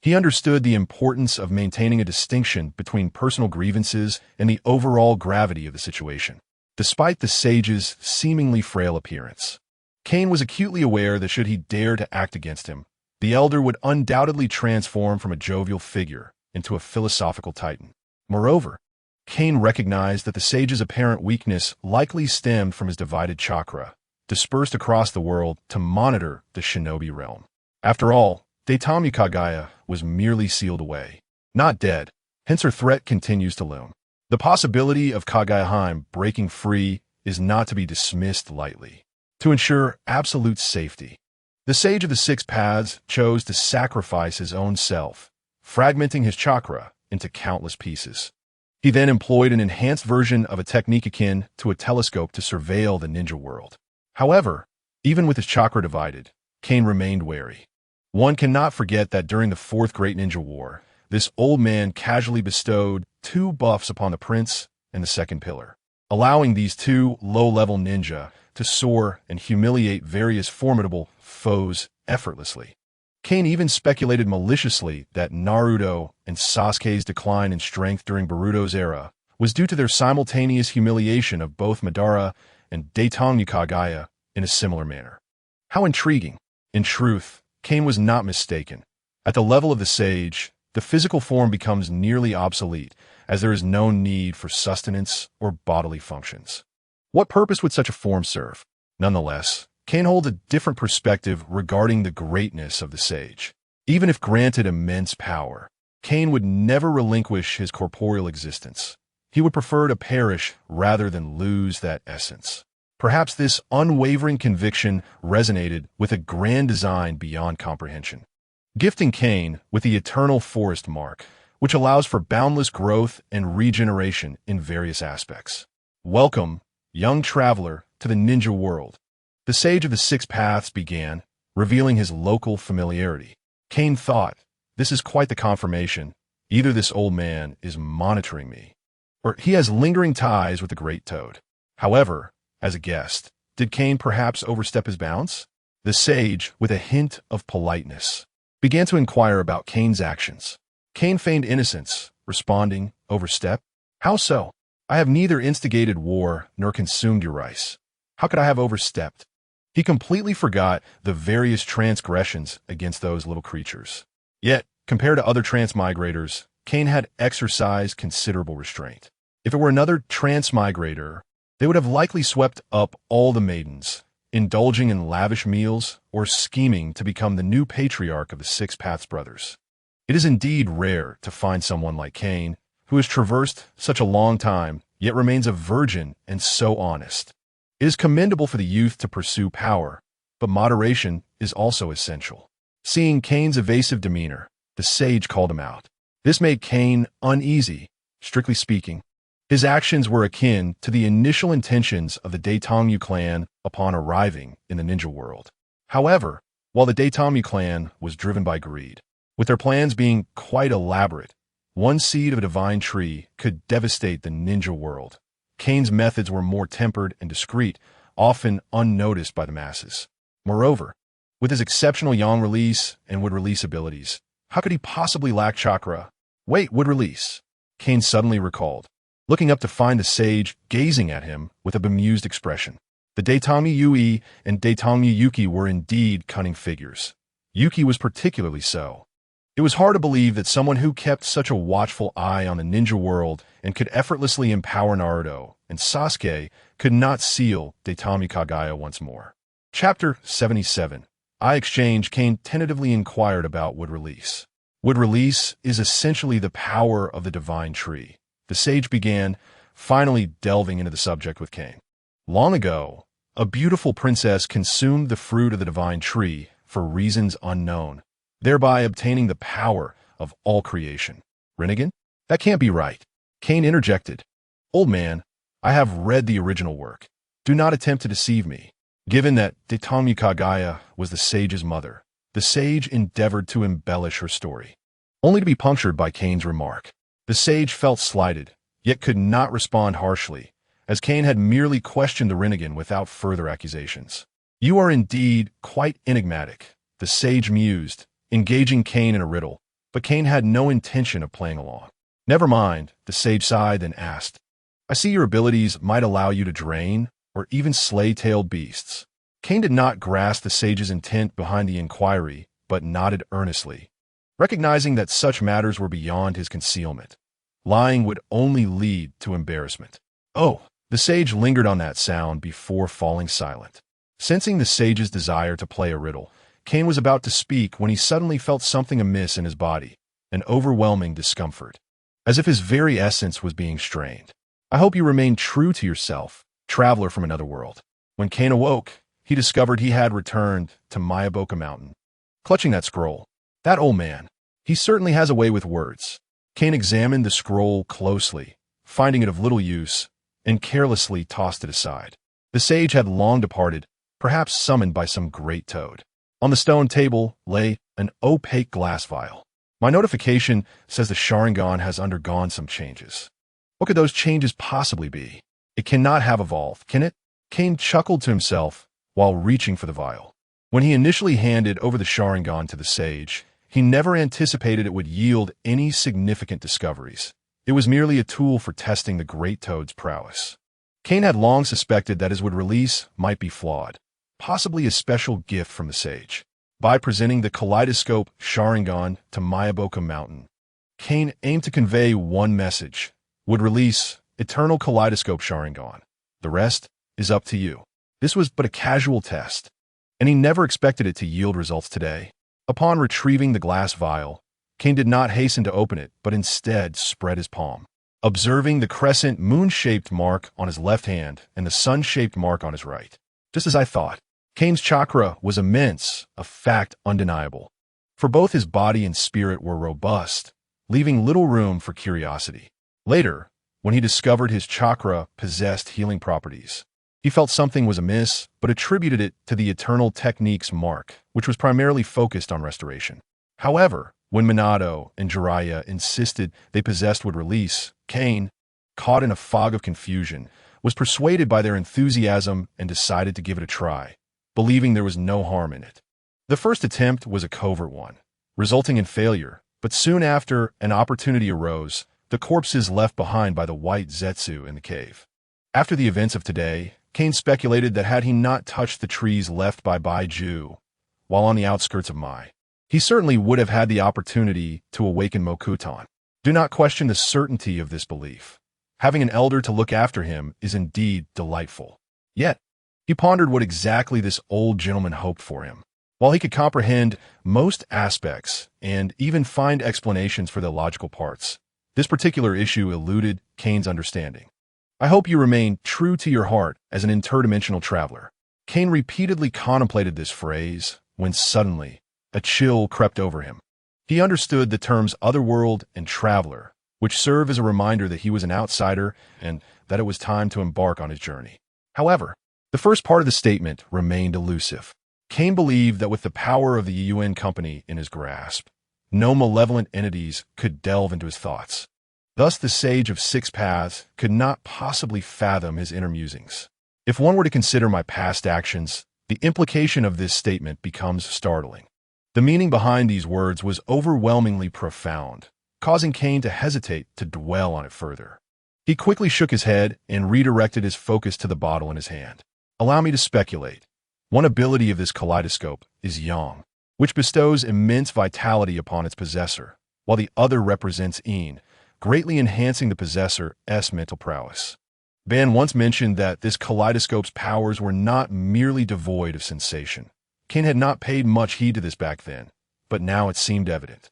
[SPEAKER 1] he understood the importance of maintaining a distinction between personal grievances and the overall gravity of the situation. Despite the sage's seemingly frail appearance, Kane was acutely aware that should he dare to act against him, the elder would undoubtedly transform from a jovial figure into a philosophical titan. Moreover, Kane recognized that the sage's apparent weakness likely stemmed from his divided chakra, dispersed across the world to monitor the shinobi realm. After all, Daytami Kagaya was merely sealed away, not dead, hence her threat continues to loom. The possibility of Kagayaheim breaking free is not to be dismissed lightly. To ensure absolute safety, the Sage of the 6 Paths chose to sacrifice his own self, fragmenting his chakra into countless pieces. He then employed an enhanced version of a technique akin to a telescope to surveil the ninja world. However, even with his chakra divided, Kane remained wary. One cannot forget that during the 4th Great Ninja War, this old man casually bestowed 2 buffs upon the Prince and the Second Pillar, allowing these 2 low-level ninja to soar and humiliate various formidable foes effortlessly. Kane even speculated maliciously that Naruto and Sasuke's decline in strength during Boruto's era was due to their simultaneous humiliation of both Madara and Daytami Kagaya in a similar manner. How intriguing! In truth, Kane was not mistaken. At the level of the sage, the physical form becomes nearly obsolete, as there is no need for sustenance or bodily functions. What purpose would such a form serve? Nonetheless, Kane holds a different perspective regarding the greatness of the sage. Even if granted immense power, Kane would never relinquish his corporeal existence. He would prefer to perish rather than lose that essence. Perhaps this unwavering conviction resonated with a grand design beyond comprehension, gifting Kane with the eternal forest mark, which allows for boundless growth and regeneration in various aspects. Welcome, young traveler, to the ninja world. The Sage of the Six Paths began, revealing his local familiarity. Kane thought, this is quite the confirmation. Either this old man is monitoring me, or he has lingering ties with the Great Toad. However, as a guest, did Kane perhaps overstep his bounds? The sage, with a hint of politeness, began to inquire about Kane's actions. Kane feigned innocence, responding, overstep? How so? I have neither instigated war nor consumed your rice. How could I have overstepped? He completely forgot the various transgressions against those little creatures. Yet, compared to other transmigrators, Kane had exercised considerable restraint. If it were another transmigrator, they would have likely swept up all the maidens, indulging in lavish meals or scheming to become the new patriarch of the Six Paths brothers. It is indeed rare to find someone like Kane, who has traversed such a long time, yet remains a virgin and so honest. It is commendable for the youth to pursue power, but moderation is also essential. Seeing Kane's evasive demeanor, the sage called him out. This made Kane uneasy. Strictly speaking, his actions were akin to the initial intentions of the Daetongmu clan upon arriving in the ninja world. However, while the Daetongmu clan was driven by greed, with their plans being quite elaborate, one seed of a divine tree could devastate the ninja world. Kane's methods were more tempered and discreet, often unnoticed by the masses. Moreover, with his exceptional yang release and wood release abilities, how could he possibly lack chakra? Wait, wood release? Kane suddenly recalled, looking up to find the sage gazing at him with a bemused expression. The Daetongmu Yui and Daetongmu Yuki were indeed cunning figures. Yuki was particularly so. It was hard to believe that someone who kept such a watchful eye on the ninja world and could effortlessly empower Naruto and Sasuke could not seal Daetongmu Kagaya once more. Chapter 77. I Exchange. Kane tentatively inquired about wood release. Wood release is essentially the power of the divine tree. The sage began, finally delving into the subject with Kane. Long ago, a beautiful princess consumed the fruit of the divine tree for reasons unknown, thereby obtaining the power of all creation. Rinnegan? That can't be right. Kane interjected. Old man, I have read the original work. Do not attempt to deceive me. Given that Daetongmu Kagaya was the sage's mother, the sage endeavored to embellish her story, only to be punctured by Kane's remark. The sage felt slighted, yet could not respond harshly, as Kane had merely questioned the Rinnegan without further accusations. You are indeed quite enigmatic, the sage mused, engaging Kane in a riddle, but Kane had no intention of playing along. Never mind, the sage sighed and asked. I see your abilities might allow you to drain or even slay tailed beasts. Kane did not grasp the sage's intent behind the inquiry, but nodded earnestly, recognizing that such matters were beyond his concealment. Lying would only lead to embarrassment. Oh, the sage lingered on that sound before falling silent. Sensing the sage's desire to play a riddle, Kane was about to speak when he suddenly felt something amiss in his body, an overwhelming discomfort, as if his very essence was being strained. I hope you remain true to yourself, traveler from another world. When Kane awoke, he discovered he had returned to Mayaboka Mountain. Clutching that scroll, that old man, he certainly has a way with words. Kane examined the scroll closely, finding it of little use, and carelessly tossed it aside. The sage had long departed, perhaps summoned by some great toad. On the stone table lay an opaque glass vial. My notification says the Sharingan has undergone some changes. What could those changes possibly be? It cannot have evolved, can it? Kane chuckled to himself while reaching for the vial. When he initially handed over the Sharingan to the sage, he never anticipated it would yield any significant discoveries. It was merely a tool for testing the Great Toad's prowess. Kane had long suspected that his wood release might be flawed, possibly a special gift from the sage. By presenting the Kaleidoscope Sharingan to Mayaboka Mountain, Kane aimed to convey one message: would release Eternal Kaleidoscope Sharingan. The rest is up to you. This was but a casual test, and he never expected it to yield results today. Upon retrieving the glass vial, Kane did not hasten to open it, but instead spread his palm. Observing the crescent moon-shaped mark on his left hand and the sun-shaped mark on his right. Just as I thought, Kane's chakra was immense, a fact undeniable. For both his body and spirit were robust, leaving little room for curiosity. Later, when he discovered his chakra possessed healing properties, he felt something was amiss, but attributed it to the Eternal Technique's mark, which was primarily focused on restoration. However, when Minato and Jiraiya insisted they possessed would release, Kane, caught in a fog of confusion, was persuaded by their enthusiasm and decided to give it a try, believing there was no harm in it. The first attempt was a covert one, resulting in failure, but soon after an opportunity arose, the corpses left behind by the white Zetsu in the cave. After the events of today, Kane speculated that had he not touched the trees left by Baiju, while on the outskirts of Mai, he certainly would have had the opportunity to awaken Mokuton. Do not question the certainty of this belief. Having an elder to look after him is indeed delightful. Yet, he pondered what exactly this old gentleman hoped for him. While he could comprehend most aspects and even find explanations for the logical parts, this particular issue eluded Kane's understanding. I hope you remain true to your heart as an interdimensional traveler. Kane repeatedly contemplated this phrase when suddenly a chill crept over him. He understood the terms otherworld and traveler, which serve as a reminder that he was an outsider and that it was time to embark on his journey. However, the first part of the statement remained elusive. Kane believed that with the power of the UN company in his grasp, no malevolent entities could delve into his thoughts. Thus, the Sage of Six Paths could not possibly fathom his inner musings. If one were to consider my past actions, the implication of this statement becomes startling. The meaning behind these words was overwhelmingly profound, causing Kane to hesitate to dwell on it further. He quickly shook his head and redirected his focus to the bottle in his hand. Allow me to speculate. One ability of this kaleidoscope is Yang, which bestows immense vitality upon its possessor, while the other represents Yin, greatly enhancing the possessor's mental prowess. Ban once mentioned that this kaleidoscope's powers were not merely devoid of sensation. Kane had not paid much heed to this back then, but now it seemed evident.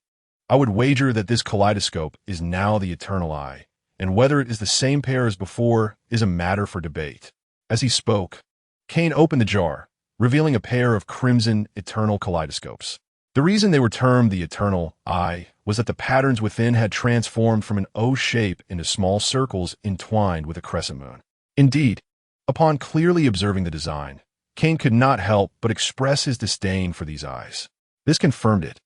[SPEAKER 1] I would wager that this kaleidoscope is now the Eternal Eye, and whether it is the same pair as before is a matter for debate. As he spoke, Kane opened the jar, revealing a pair of crimson eternal kaleidoscopes. The reason they were termed the Eternal Eye was that the patterns within had transformed from an O shape into small circles entwined with a crescent moon. Indeed, upon clearly observing the design, Kane could not help but express his disdain for these eyes. This confirmed it.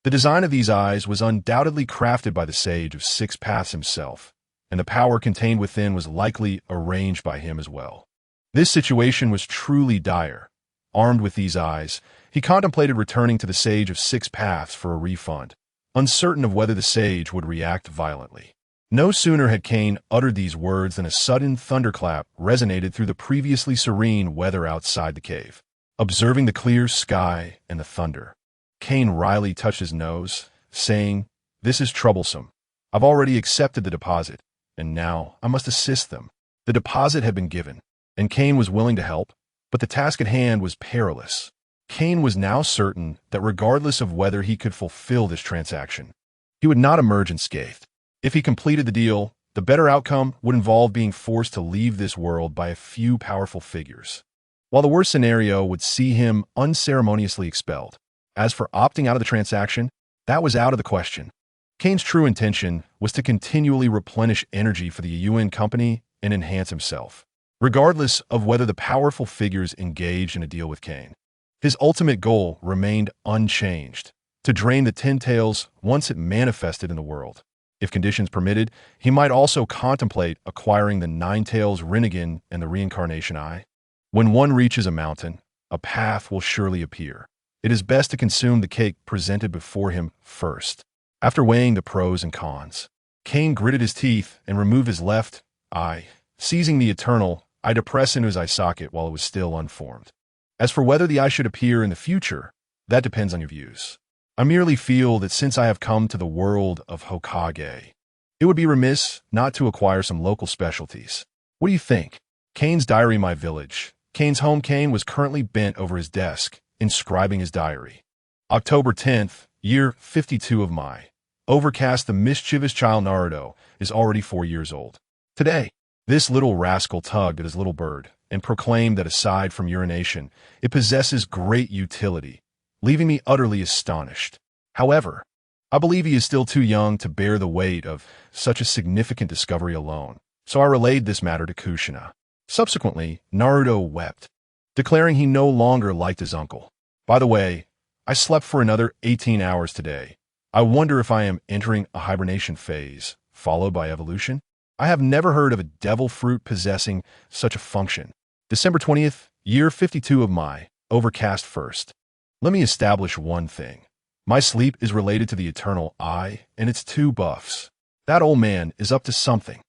[SPEAKER 1] The design of these eyes was undoubtedly crafted by the Sage of Six Paths himself, and the power contained within was likely arranged by him as well. This situation was truly dire. Armed with these eyes, he contemplated returning to the Sage of Six Paths for a refund, uncertain of whether the sage would react violently. No sooner had Kane uttered these words than a sudden thunderclap resonated through the previously serene weather outside the cave. Observing the clear sky and the thunder, Kane wryly touched his nose, saying, "This is troublesome. I've already accepted the deposit, and now I must assist them." The deposit had been given, and Kane was willing to help, but the task at hand was perilous. Kane was now certain that regardless of whether he could fulfill this transaction, he would not emerge unscathed. If he completed the deal, the better outcome would involve being forced to leave this world by a few powerful figures, while the worst scenario would see him unceremoniously expelled. As for opting out of the transaction, that was out of the question. Kane's true intention was to continually replenish energy for the UN company and enhance himself, regardless of whether the powerful figures engaged in a deal with Kane. His ultimate goal remained unchanged, to drain the Ten Tails once it manifested in the world. If conditions permitted, he might also contemplate acquiring the Nine Tails Rinnegan and the Reincarnation Eye. When one reaches a mountain, a path will surely appear. It is best to consume the cake presented before him first. After weighing the pros and cons, Kane gritted his teeth and removed his left eye. Seizing the eternal eye to press into his eye socket while it was still unformed. As for whether the eye should appear in the future, that depends on your views. I merely feel that since I have come to the world of Hokage, It would be remiss not to acquire some local specialties. What do you think? Kane's diary, my village. Kane's home. Kane was currently bent over his desk, inscribing his diary. October 10th, year 52 of my. Overcast. The mischievous child Naruto is already 4 years old. Today, this little rascal tugged at his little bird and proclaimed that aside from urination, it possesses great utility, leaving me utterly astonished. However, I believe he is still too young to bear the weight of such a significant discovery alone, so I relayed this matter to Kushina. Subsequently, Naruto wept, declaring he no longer liked his uncle. By the way, I slept for another 18 hours today. I wonder if I am entering a hibernation phase, followed by evolution? I have never heard of a devil fruit possessing such a function. December 20th, year 52 of my. Overcast. First, let me establish one thing. My sleep is related to the eternal I and its two buffs. That old man is up to something.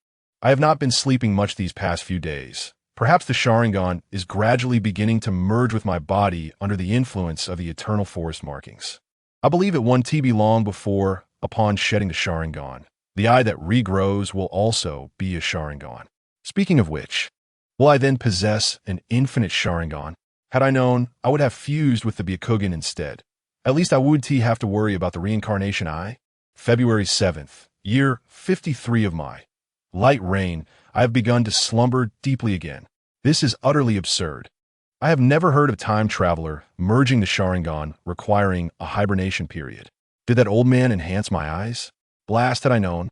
[SPEAKER 1] I have not been sleeping much these past few days. Perhaps the Sharingan is gradually beginning to merge with my body under the influence of the eternal forest markings. I believe it won't be long before, upon shedding the Sharingan, the eye that regrows will also be a Sharingan. Speaking of which, will I then possess an infinite Sharingan? Had I known, I would have fused with the Byakugan instead. At least I wouldn't have to worry about the reincarnation eye. February 7th, year 53 of my. Light rain. I have begun to slumber deeply again. This is utterly absurd. I have never heard of time traveler merging the Sharingan requiring a hibernation period. Did that old man enhance my eyes? Blast, had I known,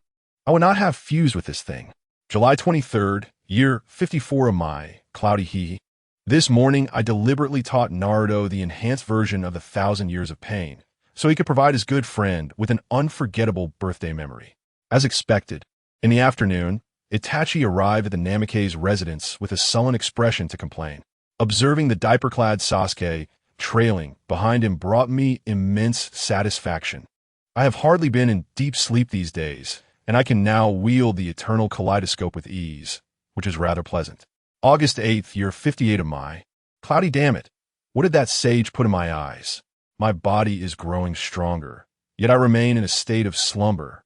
[SPEAKER 1] I would not have fused with this thing. July 23rd, year 54 of my. Cloudy hee. This morning I deliberately taught Naruto the enhanced version of the 1,000 Years of Pain, so he could provide his good friend with an unforgettable birthday memory. As expected, in the afternoon, Itachi arrived at the Namikaze's residence with a sullen expression to complain. Observing the diaper-clad Sasuke trailing behind him brought me immense satisfaction. I have hardly been in deep sleep these days, and I can now wield the eternal kaleidoscope with ease, which is rather pleasant. August 8th, year 58 of my. Cloudy. Damn it. What did that sage put in my eyes? My body is growing stronger, yet I remain in a state of slumber,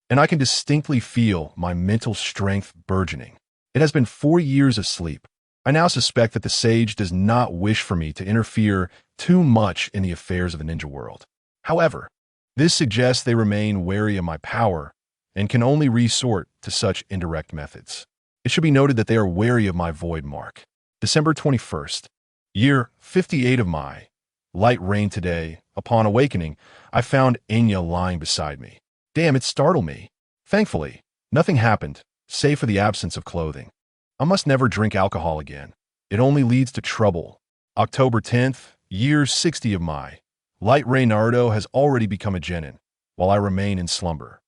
[SPEAKER 1] and I can distinctly feel my mental strength burgeoning. It has been 4 years of sleep. I now suspect that the sage does not wish for me to interfere too much in the affairs of the ninja world. However, this suggests they remain wary of my power and can only resort to such indirect methods. It should be noted that they are wary of my void mark. December 21st, year 58 of my. Light rain today. Upon awakening, I found Enya lying beside me. Damn, it startled me. Thankfully, nothing happened, save for the absence of clothing. I must never drink alcohol again. It only leads to trouble. October 10th, year 60 of my. Light rain. Naruto has already become a genin, while I remain in slumber.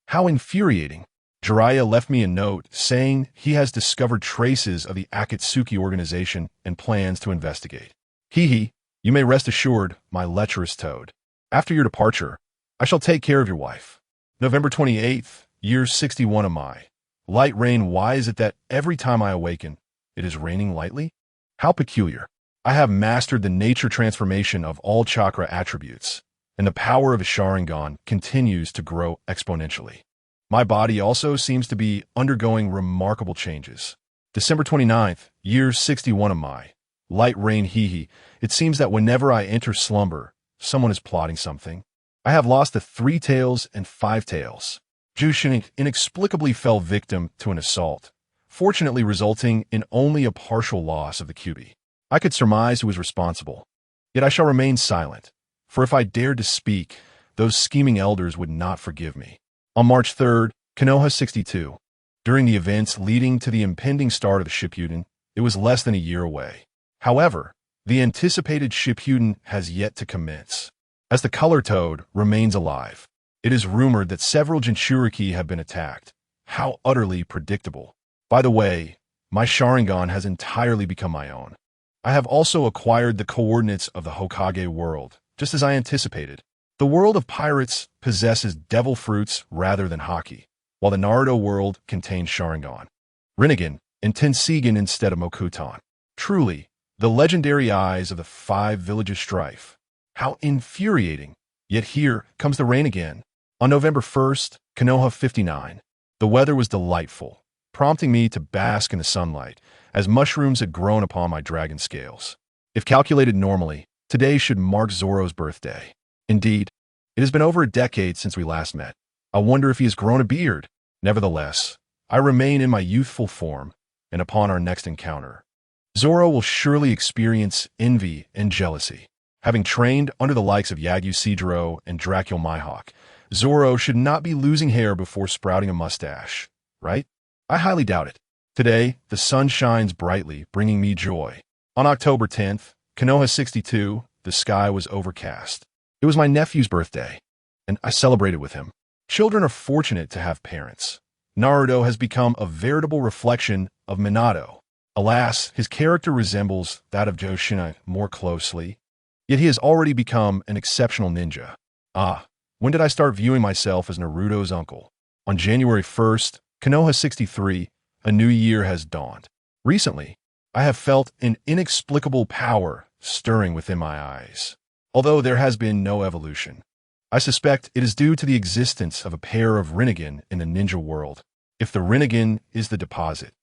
[SPEAKER 1] How infuriating. Jiraiya left me a note saying he has discovered traces of the Akatsuki organization and plans to investigate. Hee, you may rest assured, my lecherous toad. After your departure, I shall take care of your wife. November 28th, year 61 of my. Light rain. Why is it that every time I awaken, it is raining lightly? How peculiar. I have mastered the nature transformation of all chakra attributes, and the power of a Sharingan continues to grow exponentially. My body also seems to be undergoing remarkable changes. December 29th, year 61 of my. Light rain. Hee. It seems that whenever I enter slumber, someone is plotting something. I have lost the 3 tails and 5 tails. Jushin inexplicably fell victim to an assault, fortunately resulting in only a partial loss of the Kyuubi. I could surmise who was responsible. Yet I shall remain silent, for if I dared to speak, those scheming elders would not forgive me. On March 3rd, Konoha 62. During the events leading to the impending start of the Shippuden, it was less than a year away. However, the anticipated Shippuden has yet to commence. As the Color Toad remains alive, it is rumored that several Jinchuriki have been attacked. How utterly predictable. By the way, my Sharingan has entirely become my own. I have also acquired the coordinates of the Hokage world, just as I anticipated. The world of pirates possesses devil fruits rather than haki, while the Naruto world contains Sharingan, Rinnegan, and Tenseigan instead of Mokuton. Truly, the legendary eyes of the 5 villages strife. How infuriating! Yet here comes the rain again. On November 1st, Konoha 59. The weather was delightful, prompting me to bask in the sunlight, as mushrooms had grown upon my dragon scales. If calculated normally, today should mark Zoro's birthday. Indeed, it has been over a decade since we last met. I wonder if he has grown a beard. Nevertheless, I remain in my youthful form, and upon our next encounter, Zoro will surely experience envy and jealousy. Having trained under the likes of Yagyu Sidro and Dracul Mihawk, Zoro should not be losing hair before sprouting a mustache, right? I highly doubt it. Today, the sun shines brightly, bringing me joy. On October 10th, Konoha 62, the sky was overcast. It was my nephew's birthday, and I celebrated with him. Children are fortunate to have parents. Naruto has become a veritable reflection of Minato. Alas, his character resembles that of Joshina more closely, yet he has already become an exceptional ninja. When did I start viewing myself as Naruto's uncle? On January 1st, Konoha 63, a new year has dawned. Recently, I have felt an inexplicable power stirring within my eyes. Although there has been no evolution, I suspect it is due to the existence of a pair of Rinnegan in the ninja world. If the Rinnegan is the deposit,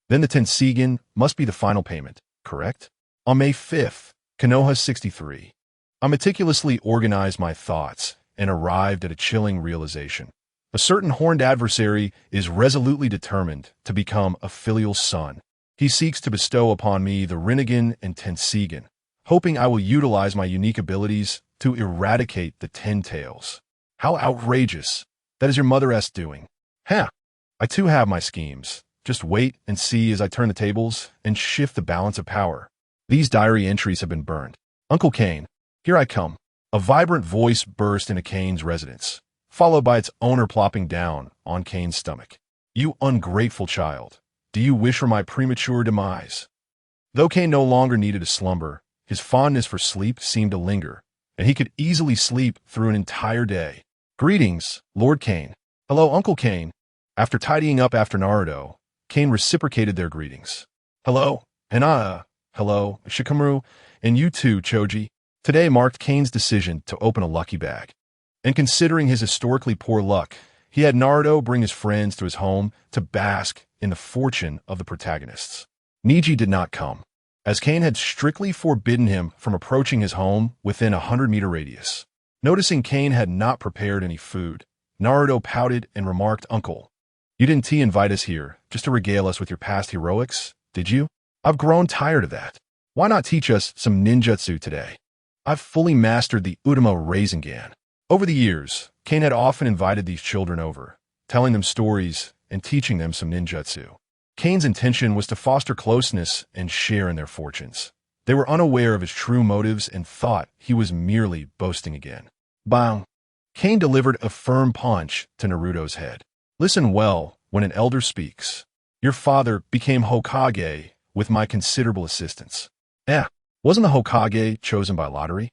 [SPEAKER 1] then the Tenseigan must be the final payment, correct? On May 5th, Konoha 63, I meticulously organized my thoughts and arrived at a chilling realization. A certain horned adversary is resolutely determined to become a filial son. He seeks to bestow upon me the Rinnegan and Tenseigan, hoping I will utilize my unique abilities to eradicate the Ten Tails. How outrageous! That is your mother-s doing. I too have my schemes. Just wait and see as I turn the tables and shift the balance of power. These diary entries have been burned. Uncle Kane, here I come. A vibrant voice burst into Kane's residence, followed by its owner plopping down on Kane's stomach. You ungrateful child, do you wish for my premature demise? Though Kane no longer needed a slumber, his fondness for sleep seemed to linger, and he could easily sleep through an entire day. Greetings, Lord Kane. Hello, Uncle Kane. After tidying up after Naruto, Kane reciprocated their greetings. Hello, Hinata. Hello, Shikamaru. And you too, Choji. Today marked Kane's decision to open a lucky bag. And considering his historically poor luck, he had Naruto bring his friends to his home to bask in the fortune of the protagonists. Neji did not come, as Kane had strictly forbidden him from approaching his home within a 100-meter radius. Noticing Kane had not prepared any food, Naruto pouted and remarked, Uncle, you didn't invite us here just to regale us with your past heroics, did you? I've grown tired of that. Why not teach us some ninjutsu today? I've fully mastered the Utama Rasengan. Over the years, Kane had often invited these children over, telling them stories and teaching them some ninjutsu. Kane's intention was to foster closeness and share in their fortunes. They were unaware of his true motives and thought he was merely boasting again. Bang! Kane delivered a firm punch to Naruto's head. Listen well when an elder speaks. Your father became Hokage with my considerable assistance. Wasn't the Hokage chosen by lottery?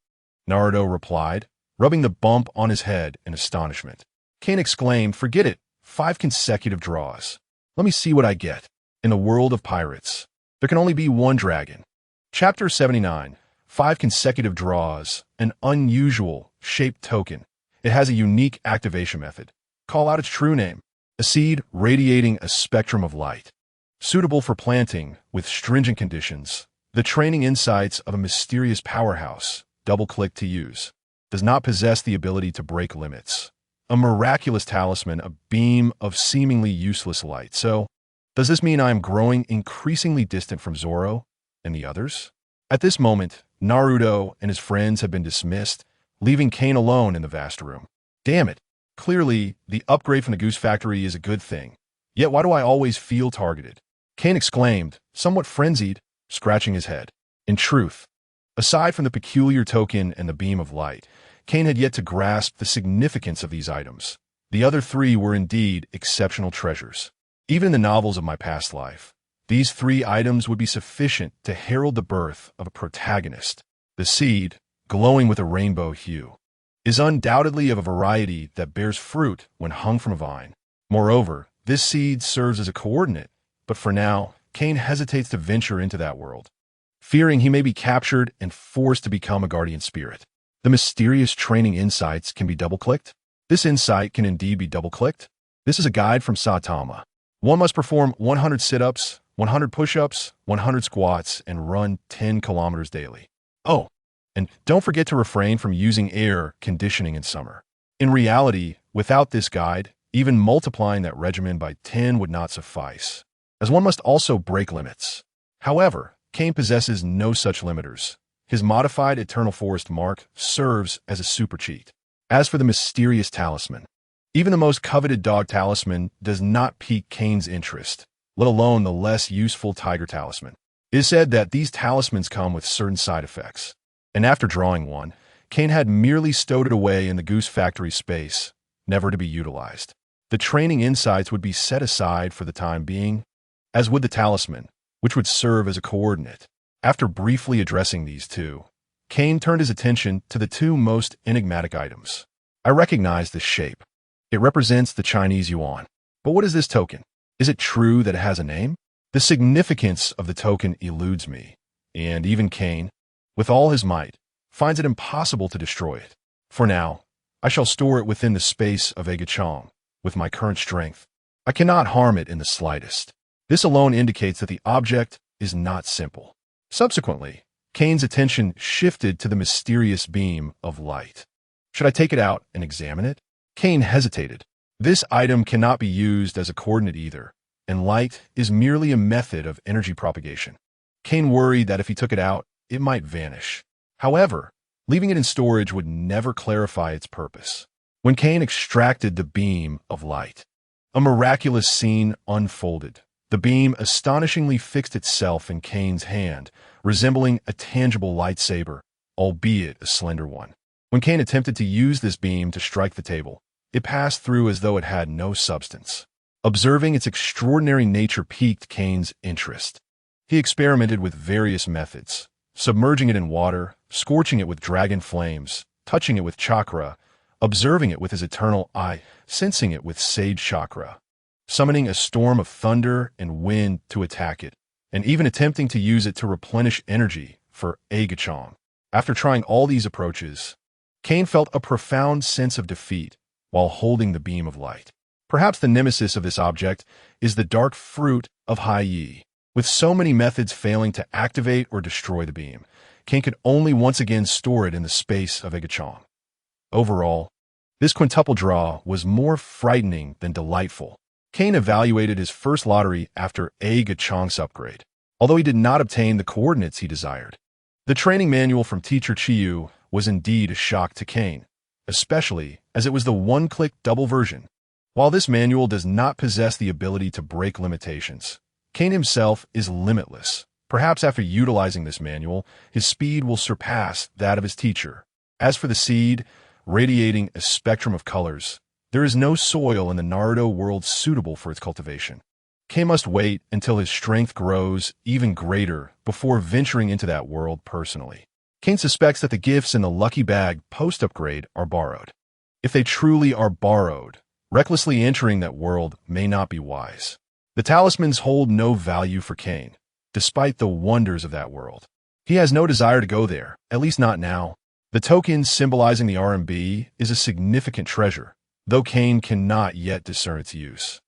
[SPEAKER 1] Naruto replied, rubbing the bump on his head in astonishment. Kane exclaimed, forget it, 5 consecutive draws. Let me see what I get. In the world of pirates, there can only be one dragon. Chapter 79, 5 consecutive draws, an unusual shaped token. It has a unique activation method. Call out its true name. A seed radiating a spectrum of light. Suitable for planting with stringent conditions. The training insights of a mysterious powerhouse. Double-click to use. Does not possess the ability to break limits. A miraculous talisman, a beam of seemingly useless light. So, does this mean I am growing increasingly distant from Zoro and the others? At this moment, Naruto and his friends have been dismissed, leaving Kane alone in the vast room. Damn it. Clearly, the upgrade from the Goose Factory is a good thing. Yet why do I always feel targeted? Kane exclaimed, somewhat frenzied, scratching his head. In truth, aside from the peculiar token and the beam of light, Kane had yet to grasp the significance of these items. The other 3 were indeed exceptional treasures. Even in the novels of my past life, these 3 items would be sufficient to herald the birth of a protagonist. The seed, glowing with a rainbow hue, is undoubtedly of a variety that bears fruit when hung from a vine. Moreover, this seed serves as a coordinate, but for now, Kane hesitates to venture into that world, fearing he may be captured and forced to become a guardian spirit. The mysterious training insights can be double-clicked. This insight can indeed be double-clicked. This is a guide from Saitama. One must perform 100 sit-ups, 100 push-ups, 100 squats, and run 10 kilometers daily. Oh, and don't forget to refrain from using air conditioning in summer. In reality, without this guide, even multiplying that regimen by 10 would not suffice, as one must also break limits. However, Kane possesses no such limiters. His modified Eternal Forest mark serves as a super cheat. As for the mysterious talisman, even the most coveted dog talisman does not pique Kane's interest, let alone the less useful tiger talisman. It is said that these talismans come with certain side effects, and after drawing one, Kane had merely stowed it away in the Goose Factory space, never to be utilized. The training insights would be set aside for the time being, as would the talisman, which would serve as a coordinate. After briefly addressing these two, Kane turned his attention to the two most enigmatic items. I recognize this shape. It represents the Chinese yuan. But what is this token? Is it true that it has a name? The significance of the token eludes me, and even Kane, with all his might, finds it impossible to destroy it. For now, I shall store it within the space of Egachong. With my current strength, I cannot harm it in the slightest. This alone indicates that the object is not simple. Subsequently, Kane's attention shifted to the mysterious beam of light. Should I take it out and examine it? Kane hesitated. This item cannot be used as a coordinate either, and light is merely a method of energy propagation. Kane worried that if he took it out, it might vanish. However, leaving it in storage would never clarify its purpose. When Kane extracted the beam of light, a miraculous scene unfolded. The beam astonishingly fixed itself in Kane's hand, resembling a tangible lightsaber, albeit a slender one. When Kane attempted to use this beam to strike the table, it passed through as though it had no substance. Observing its extraordinary nature piqued Kane's interest. He experimented with various methods, submerging it in water, scorching it with dragon flames, touching it with chakra, observing it with his eternal eye, sensing it with sage chakra, summoning a storm of thunder and wind to attack it, and even attempting to use it to replenish energy for Egachong. After trying all these approaches, Kane felt a profound sense of defeat while holding the beam of light. Perhaps the nemesis of this object is the dark fruit of Hai Yi. With so many methods failing to activate or destroy the beam, Kane could only once again store it in the space of Egachong. Overall, this quintuple draw was more frightening than delightful. Kane evaluated his first lottery after Egachong's upgrade, although he did not obtain the coordinates he desired. The training manual from teacher Chiyu was indeed a shock to Kane, especially as it was the one-click double version. While this manual does not possess the ability to break limitations, Kane himself is limitless. Perhaps after utilizing this manual, his speed will surpass that of his teacher. As for the seed, radiating a spectrum of colors, there is no soil in the Naruto world suitable for its cultivation. Kane must wait until his strength grows even greater before venturing into that world personally. Kane suspects that the gifts in the lucky bag post-upgrade are borrowed. If they truly are borrowed, recklessly entering that world may not be wise. The talismans hold no value for Kane, despite the wonders of that world. He has no desire to go there, at least not now. The token symbolizing the RMB is a significant treasure, though Kane cannot yet discern its use.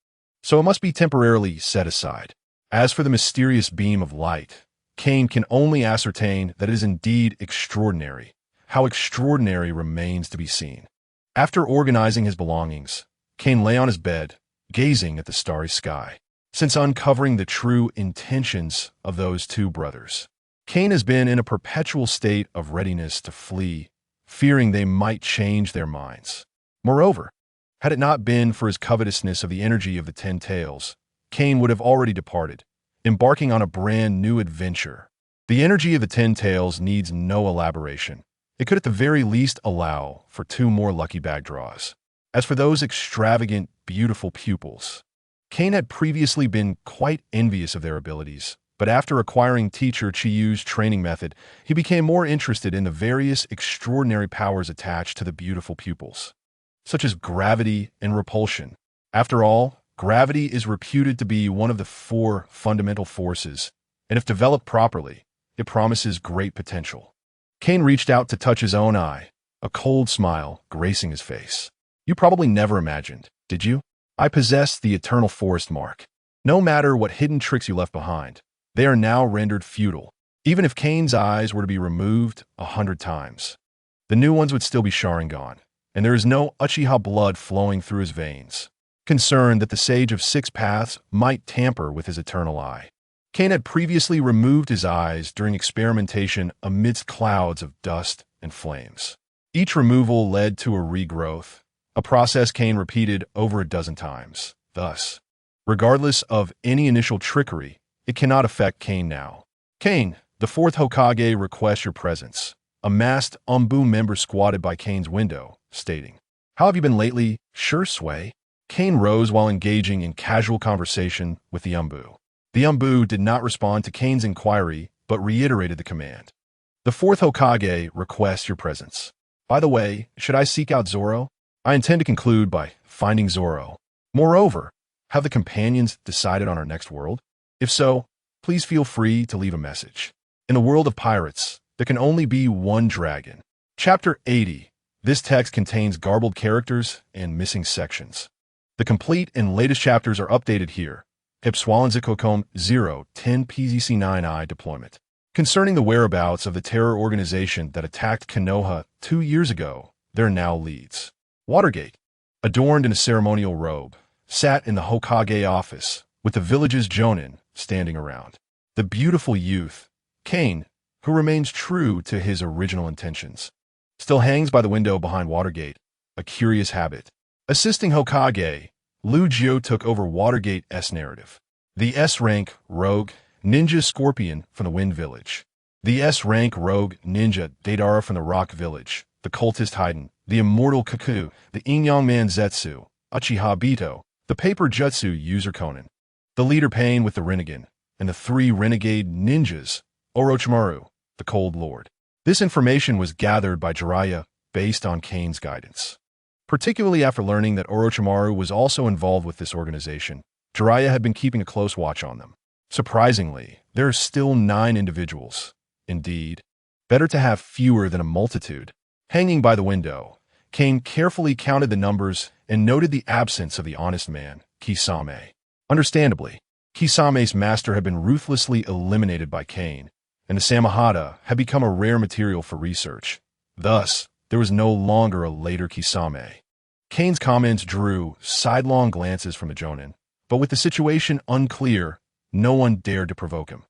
[SPEAKER 1] So it must be temporarily set aside. As for the mysterious beam of light, Kane can only ascertain that it is indeed extraordinary. How extraordinary remains to be seen. After organizing his belongings, Kane lay on his bed, gazing at the starry sky. Since uncovering the true intentions of those two brothers, Kane has been in a perpetual state of readiness to flee, fearing they might change their minds. Moreover, had it not been for his covetousness of the energy of the 10 tails, Kane would have already departed, embarking on a brand new adventure. The energy of the 10 tails needs no elaboration. It could at the very least allow for 2 more lucky bag draws. As for those extravagant, beautiful pupils, Kane had previously been quite envious of their abilities, but after acquiring teacher Chiyu's training method, he became more interested in the various extraordinary powers attached to the beautiful pupils, such as gravity and repulsion. After all, gravity is reputed to be one of the 4 fundamental forces, and if developed properly, it promises great potential. Kane reached out to touch his own eye, a cold smile gracing his face. You probably never imagined, did you? I possess the eternal forest mark. No matter what hidden tricks you left behind, they are now rendered futile. Even if Kane's eyes were to be removed 100 times, the new ones would still be Sharingan, and there is no Uchiha blood flowing through his veins. Concerned that the Sage of Six Paths might tamper with his eternal eye, Kane had previously removed his eyes during experimentation amidst clouds of dust and flames. Each removal led to a regrowth, a process Kane repeated over a dozen times. Thus, regardless of any initial trickery, it cannot affect Kane now. Kane, the fourth Hokage, requests your presence. A masked Umbu member squatted by Kane's window, stating, "How have you been lately, Sure Sway?" Kane rose while engaging in casual conversation with the Umbu. The Umbu did not respond to Kane's inquiry, but reiterated the command. The fourth Hokage requests your presence. By the way, should I seek out Zoro? I intend to conclude by finding Zoro. Moreover, have the companions decided on our next world? If so, please feel free to leave a message. In the world of pirates, there can only be one dragon. Chapter 80. This text contains garbled characters and missing sections. The complete and latest chapters are updated here. Ipswallenzikokom 010 PZC9I deployment. Concerning the whereabouts of the terror organization that attacked Konoha 2 years ago, there are now leads. Watergate, adorned in a ceremonial robe, sat in the Hokage office, with the village's jonin standing around. The beautiful youth, Kane, who remains true to his original intentions, still hangs by the window behind Watergate, a curious habit. Assisting Hokage, Liu Jio took over Watergate's narrative. The S-rank rogue ninja Scorpion from the Wind Village. The S-rank rogue ninja Deidara from the Rock Village. The cultist Haiden, the immortal Kaku, the Inyang Man Zetsu, Uchiha Bito, the paper jutsu user Konan, the leader Pain with the Rinnegan, and the 3 renegade ninjas, Orochimaru, the Cold Lord. This information was gathered by Jiraiya based on Kane's guidance. Particularly after learning that Orochimaru was also involved with this organization, Jiraiya had been keeping a close watch on them. Surprisingly, there are still 9 individuals. Indeed, better to have fewer than a multitude. Hanging by the window, Kane carefully counted the numbers and noted the absence of the honest man, Kisame. Understandably, Kisame's master had been ruthlessly eliminated by Kane, and the Samahada had become a rare material for research. Thus, there was no longer a later Kisame. Kane's comments drew sidelong glances from the Jonin, but with the situation unclear, no one dared to provoke him.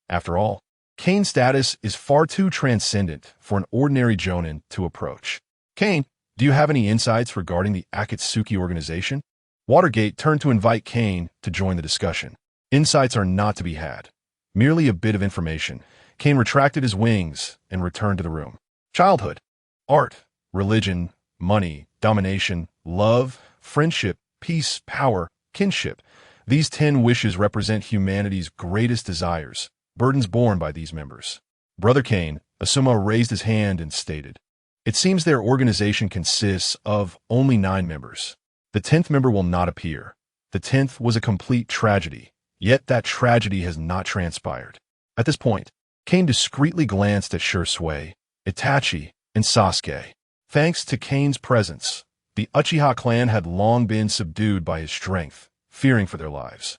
[SPEAKER 1] After all, Kane's status is far too transcendent for an ordinary Jonin to approach. Kane, do you have any insights regarding the Akatsuki organization? Watergate turned to invite Kane to join the discussion. Insights are not to be had. Merely a bit of information. Kane retracted his wings and returned to the room. Childhood, art, religion, money, domination, love, friendship, peace, power, kinship. These 10 wishes represent humanity's greatest desires, burdens borne by these members. Brother Kane, Asuma raised his hand and stated, "It seems their organization consists of only 9 members. The 10th member will not appear. The 10th was a complete tragedy, yet that tragedy has not transpired." At this point, Kane discreetly glanced at Shursui, Itachi, and Sasuke. Thanks to Kane's presence, the Uchiha clan had long been subdued by his strength, fearing for their lives,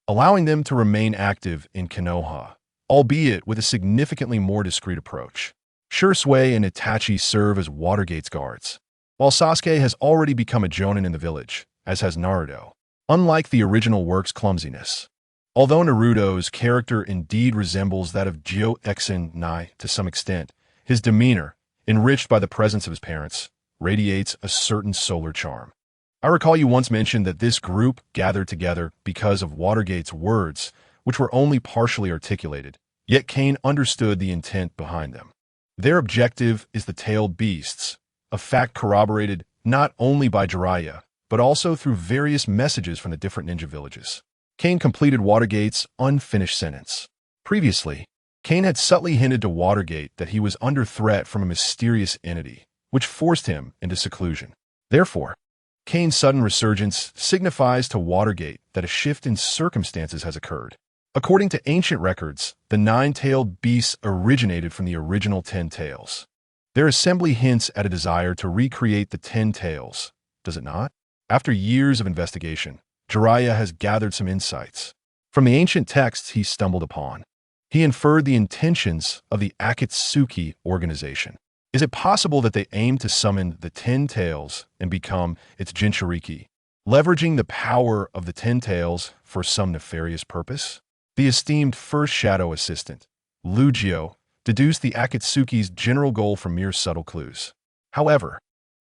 [SPEAKER 1] allowing them to remain active in Konoha, albeit with a significantly more discreet approach. Shursui and Itachi serve as Watergate's guards, while Sasuke has already become a Jonin in the village, as has Naruto. Unlike the original work's clumsiness, although Naruto's character indeed resembles that of Jio Exin Nai to some extent, his demeanor, enriched by the presence of his parents, radiates a certain solar charm. I recall you once mentioned that this group gathered together because of Watergate's words, which were only partially articulated, yet Kane understood the intent behind them. Their objective is the tailed beasts, a fact corroborated not only by Jiraiya, but also through various messages from the different ninja villages. Kane completed Watergate's unfinished sentence. Previously, Kane had subtly hinted to Watergate that he was under threat from a mysterious entity, which forced him into seclusion. Therefore, Kane's sudden resurgence signifies to Watergate that a shift in circumstances has occurred. According to ancient records, the 9-tailed beasts originated from the original 10 tails. Their assembly hints at a desire to recreate the 10 tails, does it not? After years of investigation, Jiraiya has gathered some insights. From the ancient texts he stumbled upon, he inferred the intentions of the Akatsuki organization. Is it possible that they aim to summon the Ten Tails and become its Jinchuriki, leveraging the power of the Ten Tails for some nefarious purpose? The esteemed first shadow assistant, Lugio, deduced the Akatsuki's general goal from mere subtle clues. However,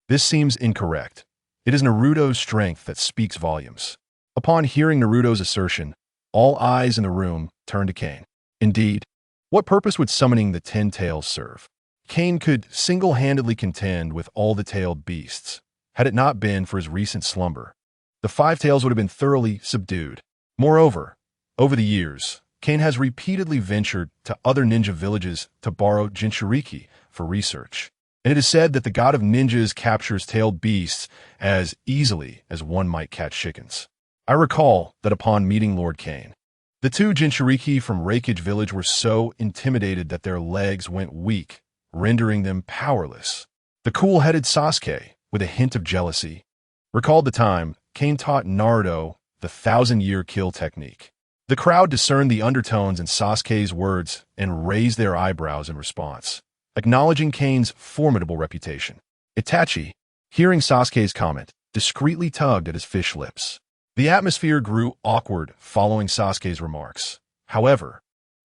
[SPEAKER 1] this seems incorrect. It is Naruto's strength that speaks volumes. Upon hearing Naruto's assertion, all eyes in the room turned to Kane. Indeed, what purpose would summoning the Ten Tails serve? Kane could single-handedly contend with all the tailed beasts. Had it not been for his recent slumber, the Five Tails would have been thoroughly subdued. Moreover, over the years, Kane has repeatedly ventured to other ninja villages to borrow Jinchuriki for research. And it is said that the god of ninjas captures tailed beasts as easily as one might catch chickens. I recall that upon meeting Lord Kane, the two Jinchuriki from Reikage village were so intimidated that their legs went weak, rendering them powerless. The cool-headed Sasuke, with a hint of jealousy, recalled the time Kane taught Naruto the 1,000-year kill technique. The crowd discerned the undertones in Sasuke's words and raised their eyebrows in response, acknowledging Kane's formidable reputation. Itachi, hearing Sasuke's comment, discreetly tugged at his fish lips. The atmosphere grew awkward following Sasuke's remarks. However,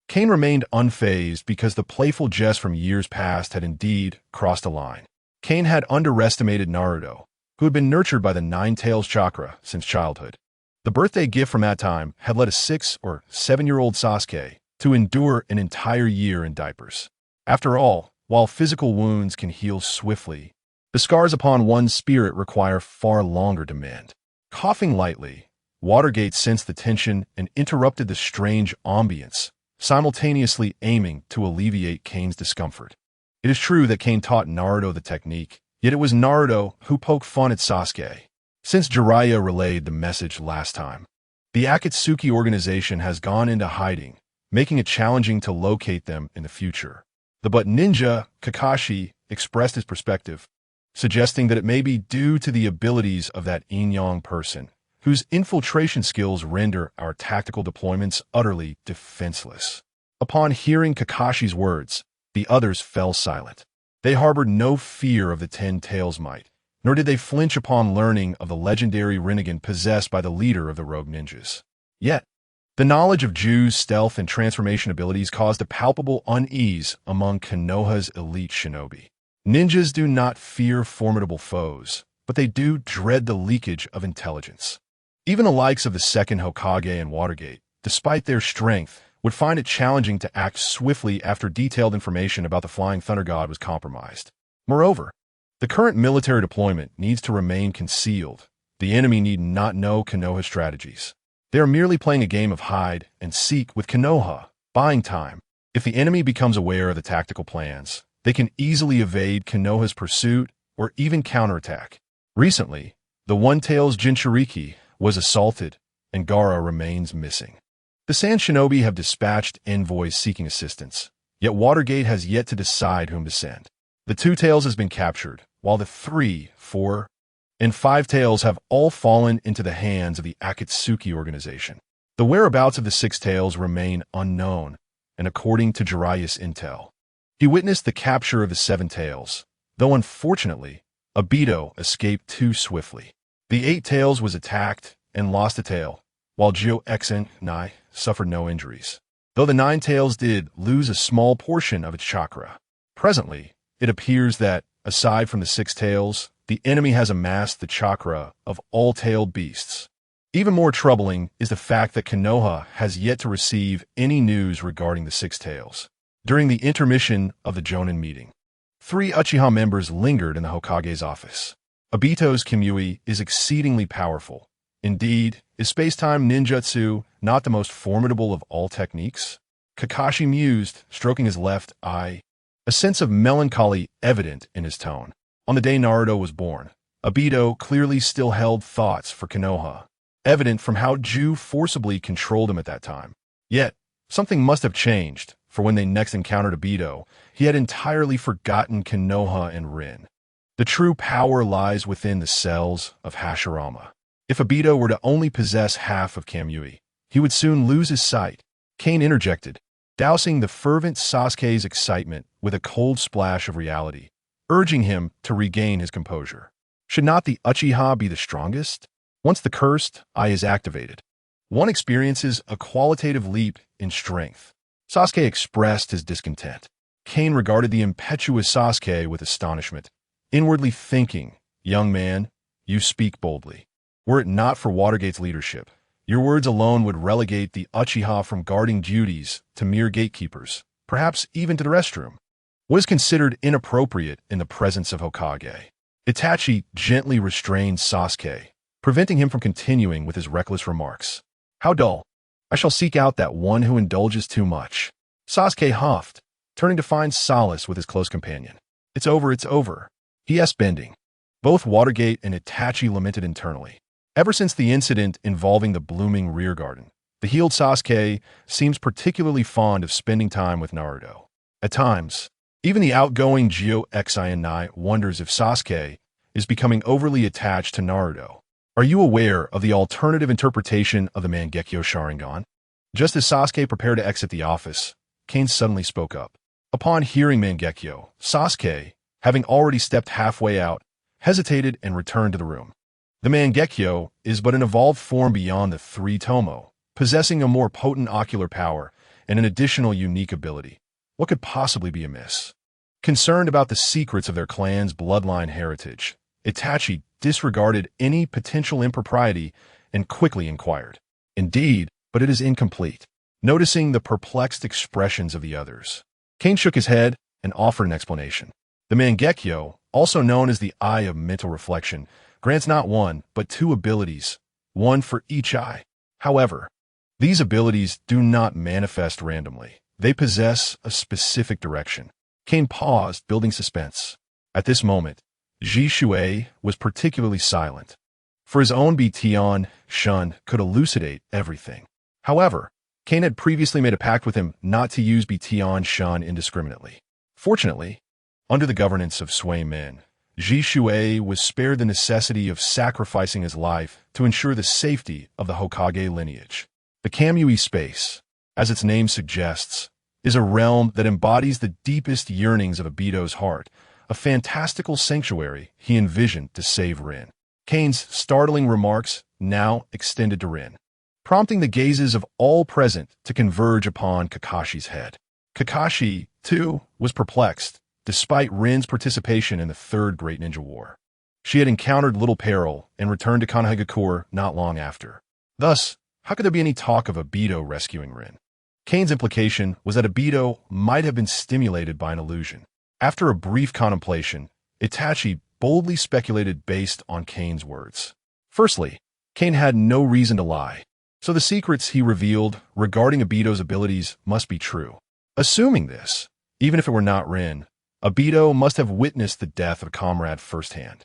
[SPEAKER 1] Kane remained unfazed because the playful jest from years past had indeed crossed a line. Kane had underestimated Naruto, who had been nurtured by the Nine Tails chakra since childhood. The birthday gift from that time had led a 6- or 7-year-old Sasuke to endure an entire year in diapers. After all, while physical wounds can heal swiftly, the scars upon one's spirit require far longer to mend. Coughing lightly, Watergate sensed the tension and interrupted the strange ambience, simultaneously aiming to alleviate Kane's discomfort. It is true that Kane taught Naruto the technique, yet it was Naruto who poked fun at Sasuke. Since Jiraiya relayed the message last time, the Akatsuki organization has gone into hiding, making it challenging to locate them in the future. The butt ninja, Kakashi, expressed his perspective, suggesting that it may be due to the abilities of that yin-yang person, whose infiltration skills render our tactical deployments utterly defenseless. Upon hearing Kakashi's words, the others fell silent. They harbored no fear of the Ten Tails' might, nor did they flinch upon learning of the legendary Rinnegan possessed by the leader of the rogue ninjas. Yet, the knowledge of Ju's stealth and transformation abilities caused a palpable unease among Konoha's elite shinobi. Ninjas do not fear formidable foes, but they do dread the leakage of intelligence. Even the likes of the second Hokage and Watergate, despite their strength, would find it challenging to act swiftly after detailed information about the Flying Thunder God was compromised. Moreover, the current military deployment needs to remain concealed. The enemy need not know Konoha's strategies. They are merely playing a game of hide and seek with Konoha, buying time. If the enemy becomes aware of the tactical plans, they can easily evade Konoha's pursuit or even counterattack. Recently, the One-Tails Jinchuriki was assaulted, and Gaara remains missing. The Sand Shinobi have dispatched envoys seeking assistance, yet Watergate has yet to decide whom to send. The Two Tails has been captured, while the 3, 4, and 5 Tails have all fallen into the hands of the Akatsuki organization. The whereabouts of the 6 Tails remain unknown, and according to Jiraiya's intel, he witnessed the capture of the 7 Tails, though unfortunately, Obito escaped too swiftly. The 8 Tails was attacked and lost a tail, while Gyo Xen Nai suffered no injuries, though the 9 Tails did lose a small portion of its chakra. Presently, it appears that, aside from the 6 Tails, the enemy has amassed the chakra of all tailed beasts. Even more troubling is the fact that Konoha has yet to receive any news regarding the 6 Tails. During the intermission of the Jonin meeting, 3 Uchiha members lingered in the Hokage's office. Obito's Kimui is exceedingly powerful. Indeed, is space-time ninjutsu not the most formidable of all techniques? Kakashi mused, stroking his left eye, a sense of melancholy evident in his tone. On the day Naruto was born, Obito clearly still held thoughts for Konoha, evident from how Ju forcibly controlled him at that time. Yet, something must have changed, for when they next encountered Obito, he had entirely forgotten Konoha and Rin. The true power lies within the cells of Hashirama. If Obito were to only possess half of Kamui, he would soon lose his sight. Kane interjected, dousing the fervent Sasuke's excitement with a cold splash of reality, urging him to regain his composure. Should not the Uchiha be the strongest? Once the cursed eye is activated, one experiences a qualitative leap in strength. Sasuke expressed his discontent. Kane regarded the impetuous Sasuke with astonishment, inwardly thinking, "Young man, you speak boldly. Were it not for Watergate's leadership, your words alone would relegate the Uchiha from guarding duties to mere gatekeepers, perhaps even to the restroom. What is considered inappropriate in the presence of Hokage?" Itachi gently restrained Sasuke, preventing him from continuing with his reckless remarks. "How dull. I shall seek out that one who indulges too much." Sasuke huffed, turning to find solace with his close companion. It's over. He bending. Both Watergate and Itachi lamented internally. Ever since the incident involving the blooming rear garden, the healed Sasuke seems particularly fond of spending time with Naruto. At times, even the outgoing Gyo Xianai wonders if Sasuke is becoming overly attached to Naruto. Are you aware of the alternative interpretation of the Mangekyo Sharingan? Just as Sasuke prepared to exit the office, Kane suddenly spoke up. Upon hearing Mangekyo, Sasuke, having already stepped halfway out, hesitated and returned to the room. The Mangekyo is but an evolved form beyond the three Tomo, possessing a more potent ocular power and an additional unique ability. What could possibly be amiss? Concerned about the secrets of their clan's bloodline heritage, Itachi disregarded any potential impropriety and quickly inquired. "Indeed, but it is incomplete." Noticing the perplexed expressions of the others, Kane shook his head and offered an explanation. The Mangekyo, also known as the Eye of Mental Reflection, grants not one, but two abilities, one for each eye. However, these abilities do not manifest randomly. They possess a specific direction. Kane paused, building suspense. At this moment, Ji Shuei was particularly silent, for his own Bition Shun could elucidate everything. However, Kane had previously made a pact with him not to use Bition Shun indiscriminately. Fortunately, under the governance of Sui Min, Ji Shuei was spared the necessity of sacrificing his life to ensure the safety of the Hokage lineage. The Kamui space, as its name suggests, is a realm that embodies the deepest yearnings of Obito's heart, a fantastical sanctuary he envisioned to save Rin. Kane's startling remarks now extended to Rin, prompting the gazes of all present to converge upon Kakashi's head. Kakashi, too, was perplexed, despite Rin's participation in the Third Great Ninja War. She had encountered little peril and returned to Konohagakure not long after. Thus, how could there be any talk of Obito rescuing Rin? Kane's implication was that Obito might have been stimulated by an illusion. After a brief contemplation, Itachi boldly speculated based on Kane's words. Firstly, Kane had no reason to lie, so the secrets he revealed regarding Obito's abilities must be true. Assuming this, even if it were not Rin, Obito must have witnessed the death of a comrade firsthand,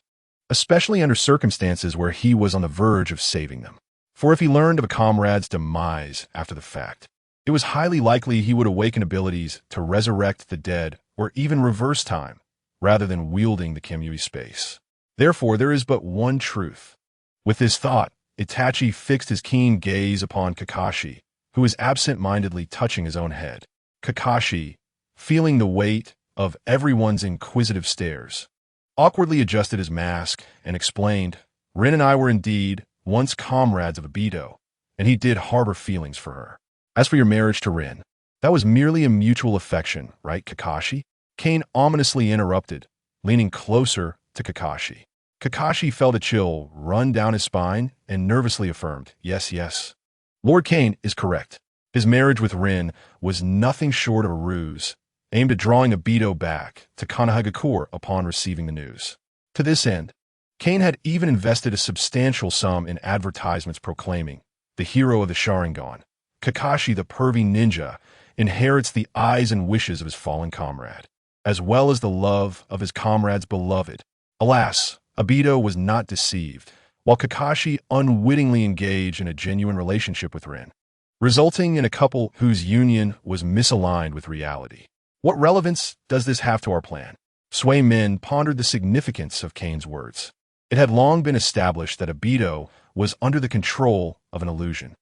[SPEAKER 1] especially under circumstances where he was on the verge of saving them. For if he learned of a comrade's demise after the fact, it was highly likely he would awaken abilities to resurrect the dead or even reverse time, rather than wielding the Kamui space. Therefore, there is but one truth. With this thought, Itachi fixed his keen gaze upon Kakashi, who was absent-mindedly touching his own head. Kakashi, feeling the weight of everyone's inquisitive stares, awkwardly adjusted his mask and explained, "Rin and I were indeed once comrades of Obito, and he did harbor feelings for her. As for your marriage to Rin, that was merely a mutual affection, right, Kakashi?" Kane ominously interrupted, leaning closer to Kakashi. Kakashi felt a chill run down his spine and nervously affirmed, Yes. Lord Kane is correct. His marriage with Rin was nothing short of a ruse, aimed at drawing Obito back to Konohagakure upon receiving the news. To this end, Kane had even invested a substantial sum in advertisements proclaiming, "The hero of the Sharingan, Kakashi the pervy ninja, inherits the eyes and wishes of his fallen comrade, as well as the love of his comrade's beloved." Alas, Obito was not deceived, while Kakashi unwittingly engaged in a genuine relationship with Rin, resulting in a couple whose union was misaligned with reality. What relevance does this have to our plan? Sui Min pondered the significance of Kane's words. It had long been established that Obito was under the control of an illusion.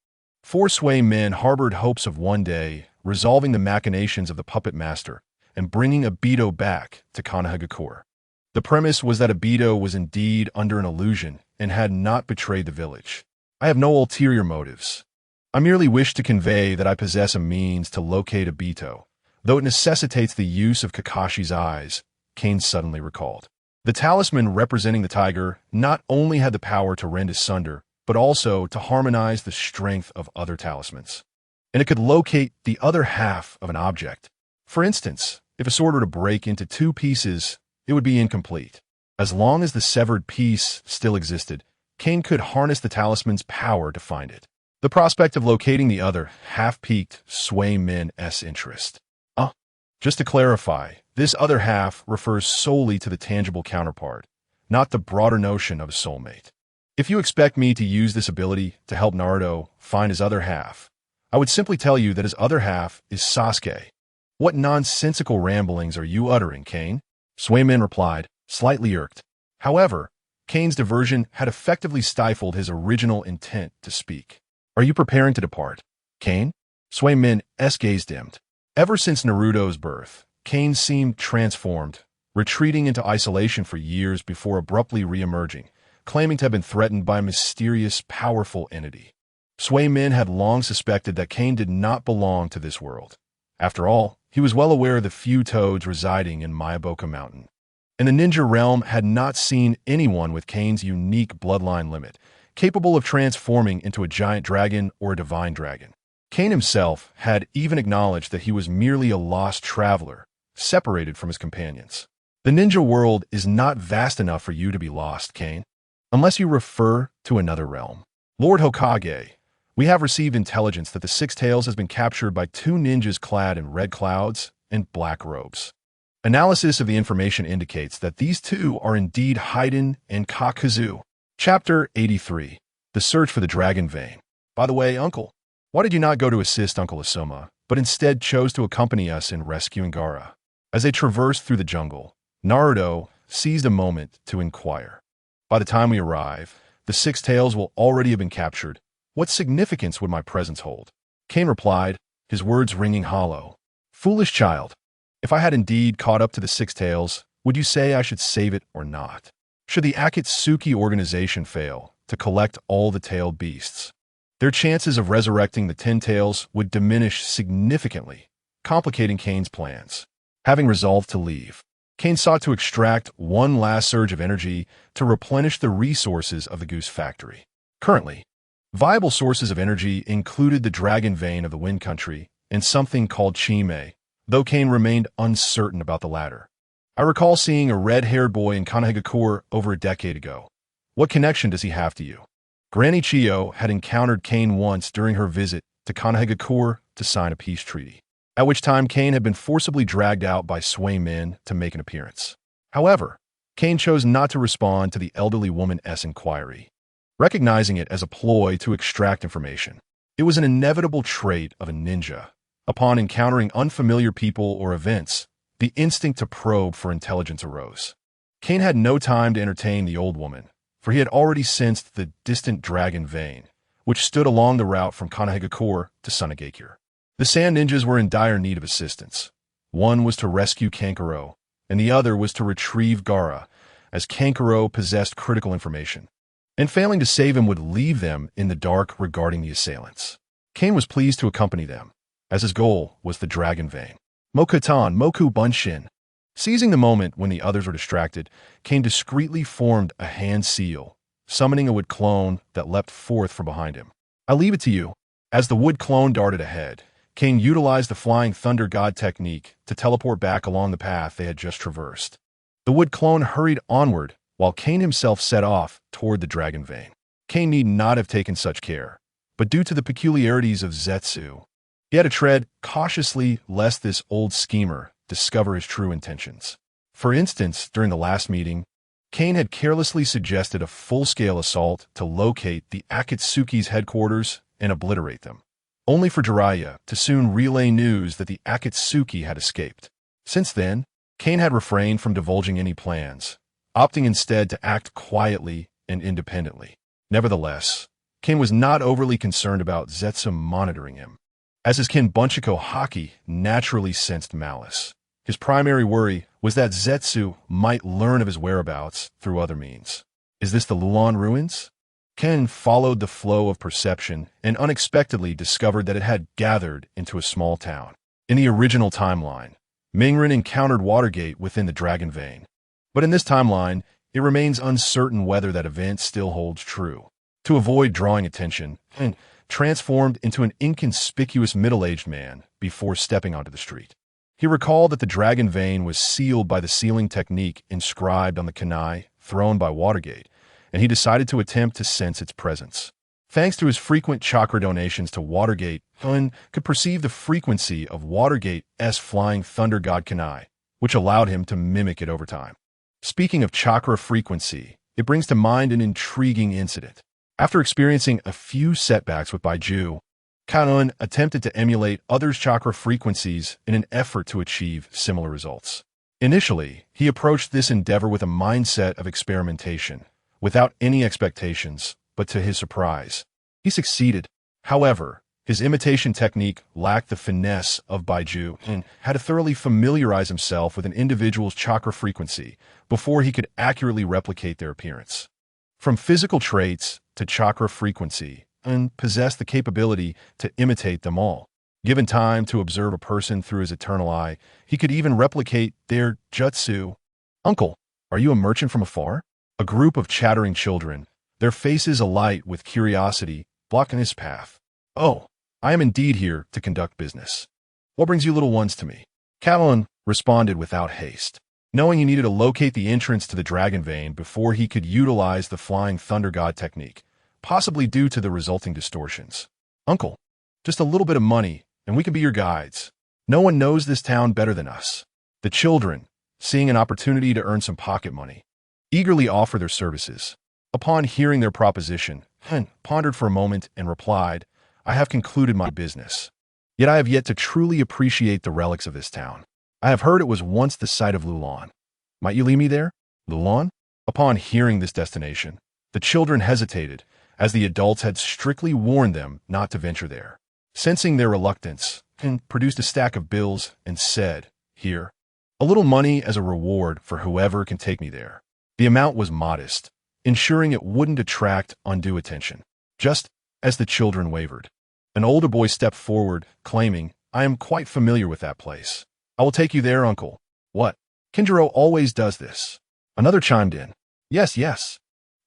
[SPEAKER 1] Four Sway men harbored hopes of one day resolving the machinations of the puppet master and bringing Abito back to Kanehagakure. The premise was that Abito was indeed under an illusion and had not betrayed the village. I have no ulterior motives. I merely wish to convey that I possess a means to locate Abito, though it necessitates the use of Kakashi's eyes, Kane suddenly recalled. The talisman representing the tiger not only had the power to rend asunder, but also to harmonize the strength of other talismans. And it could locate the other half of an object. For instance, if a sword were to break into two pieces, it would be incomplete. As long as the severed piece still existed, Kane could harness the talisman's power to find it. The prospect of locating the other half piqued Sway Men's interest. Just to clarify, this other half refers solely to the tangible counterpart, not the broader notion of a soulmate. If you expect me to use this ability to help Naruto find his other half, I would simply tell you that his other half is Sasuke. What nonsensical ramblings are you uttering, Kane? Swayman replied, slightly irked. However, Kane's diversion had effectively stifled his original intent to speak. Are you preparing to depart, Kane? Swayman's gaze dimmed. Ever since Naruto's birth, Kane seemed transformed, retreating into isolation for years before abruptly re-emerging, claiming to have been threatened by a mysterious, powerful entity. Swayman had long suspected that Kane did not belong to this world. After all, he was well aware of the few toads residing in Mayaboka Mountain. And the ninja realm had not seen anyone with Kane's unique bloodline limit, capable of transforming into a giant dragon or a divine dragon. Kane himself had even acknowledged that he was merely a lost traveler, separated from his companions. The ninja world is not vast enough for you to be lost, Kane, unless you refer to another realm. Lord Hokage, we have received intelligence that the Six Tails has been captured by two ninjas clad in red clouds and black robes. Analysis of the information indicates that these two are indeed Haiden and Kakuzu. Chapter 83. The Search for the Dragon Vein. By the way, Uncle, why did you not go to assist Uncle Asoma, but instead chose to accompany us in rescuing Gaara? As they traversed through the jungle, Naruto seized a moment to inquire. By the time we arrive, the Six Tails will already have been captured. What significance would my presence hold? Kane replied, his words ringing hollow. Foolish child, if I had indeed caught up to the Six Tails, would you say I should save it or not? Should the Akatsuki organization fail to collect all the tailed beasts, their chances of resurrecting the 10 tails would diminish significantly, complicating Kane's plans. Having resolved to leave, Kane sought to extract one last surge of energy to replenish the resources of the Goose Factory. Currently, viable sources of energy included the Dragon Vein of the Wind Country and something called Chime, though Kane remained uncertain about the latter. I recall seeing a red-haired boy in Kanehagakure over a decade ago. What connection does he have to you? Granny Chiyo had encountered Kane once during her visit to Kanehagakure to sign a peace treaty, at which time Kane had been forcibly dragged out by Sway Men to make an appearance. However, Kane chose not to respond to the elderly woman's inquiry, recognizing it as a ploy to extract information. It was an inevitable trait of a ninja. Upon encountering unfamiliar people or events, the instinct to probe for intelligence arose. Kane had no time to entertain the old woman, for he had already sensed the distant Dragon Vein, which stood along the route from Kanehagakure to Sunagakure. The Sand Ninjas were in dire need of assistance. One was to rescue Kankuro, and the other was to retrieve Gaara, as Kankuro possessed critical information, and failing to save him would leave them in the dark regarding the assailants. Kane was pleased to accompany them, as his goal was the Dragon Vein. Mokutan Moku Bunshin. Seizing the moment when the others were distracted, Kane discreetly formed a hand seal, summoning a wood clone that leapt forth from behind him. I leave it to you. As the wood clone darted ahead, Kane utilized the Flying Thunder God technique to teleport back along the path they had just traversed. The wood clone hurried onward, while Kane himself set off toward the Dragon Vein. Kane need not have taken such care, but due to the peculiarities of Zetsu, he had to tread cautiously lest this old schemer discover his true intentions. For instance, during the last meeting, Kane had carelessly suggested a full-scale assault to locate the Akatsuki's headquarters and obliterate them, only for Jiraiya to soon relay news that the Akatsuki had escaped. Since then, Kane had refrained from divulging any plans, opting instead to act quietly and independently. Nevertheless, Kane was not overly concerned about Zetsu monitoring him, as his kin Bunchiko Haki naturally sensed malice. His primary worry was that Zetsu might learn of his whereabouts through other means. Is this the Lulan ruins? Ken followed the flow of perception and unexpectedly discovered that it had gathered into a small town. In the original timeline, Mingren encountered Watergate within the Dragon Vein. But in this timeline, it remains uncertain whether that event still holds true. To avoid drawing attention, Ken transformed into an inconspicuous middle-aged man before stepping onto the street. He recalled that the Dragon Vein was sealed by the sealing technique inscribed on the kunai thrown by Watergate, and he decided to attempt to sense its presence. Thanks to his frequent chakra donations to Watergate, Hun could perceive the frequency of Watergate's flying thunder god kunai, which allowed him to mimic it over time. Speaking of chakra frequency, it brings to mind an intriguing incident. After experiencing a few setbacks with Baiju, Kanun attempted to emulate others' chakra frequencies in an effort to achieve similar results. Initially, he approached this endeavor with a mindset of experimentation, without any expectations, but to his surprise, he succeeded. However, his imitation technique lacked the finesse of Baiju and had to thoroughly familiarize himself with an individual's chakra frequency before he could accurately replicate their appearance. From physical traits to chakra frequency, and possessed the capability to imitate them all. Given time to observe a person through his eternal eye, he could even replicate their jutsu. "Uncle, are you a merchant from afar?" A group of chattering children, their faces alight with curiosity, blocking his path. "Oh, I am indeed here to conduct business. What brings you little ones to me?" Callan responded without haste, knowing he needed to locate the entrance to the Dragon Vein before he could utilize the Flying Thunder God technique, possibly due to the resulting distortions. "Uncle, just a little bit of money, and we can be your guides. No one knows this town better than us." The children, seeing an opportunity to earn some pocket money, eagerly offer their services. Upon hearing their proposition, Hen pondered for a moment and replied, "I have concluded my business. Yet I have yet to truly appreciate the relics of this town. I have heard it was once the site of Lulan. Might you lead me there?" Lulan? Upon hearing this destination, the children hesitated, as the adults had strictly warned them not to venture there. Sensing their reluctance, Hen produced a stack of bills and said, "Here, a little money as a reward for whoever can take me there." The amount was modest, ensuring it wouldn't attract undue attention. Just as the children wavered, an older boy stepped forward, claiming, "I am quite familiar with that place. I will take you there, uncle." "What? Kinjiro always does this." Another chimed in, Yes.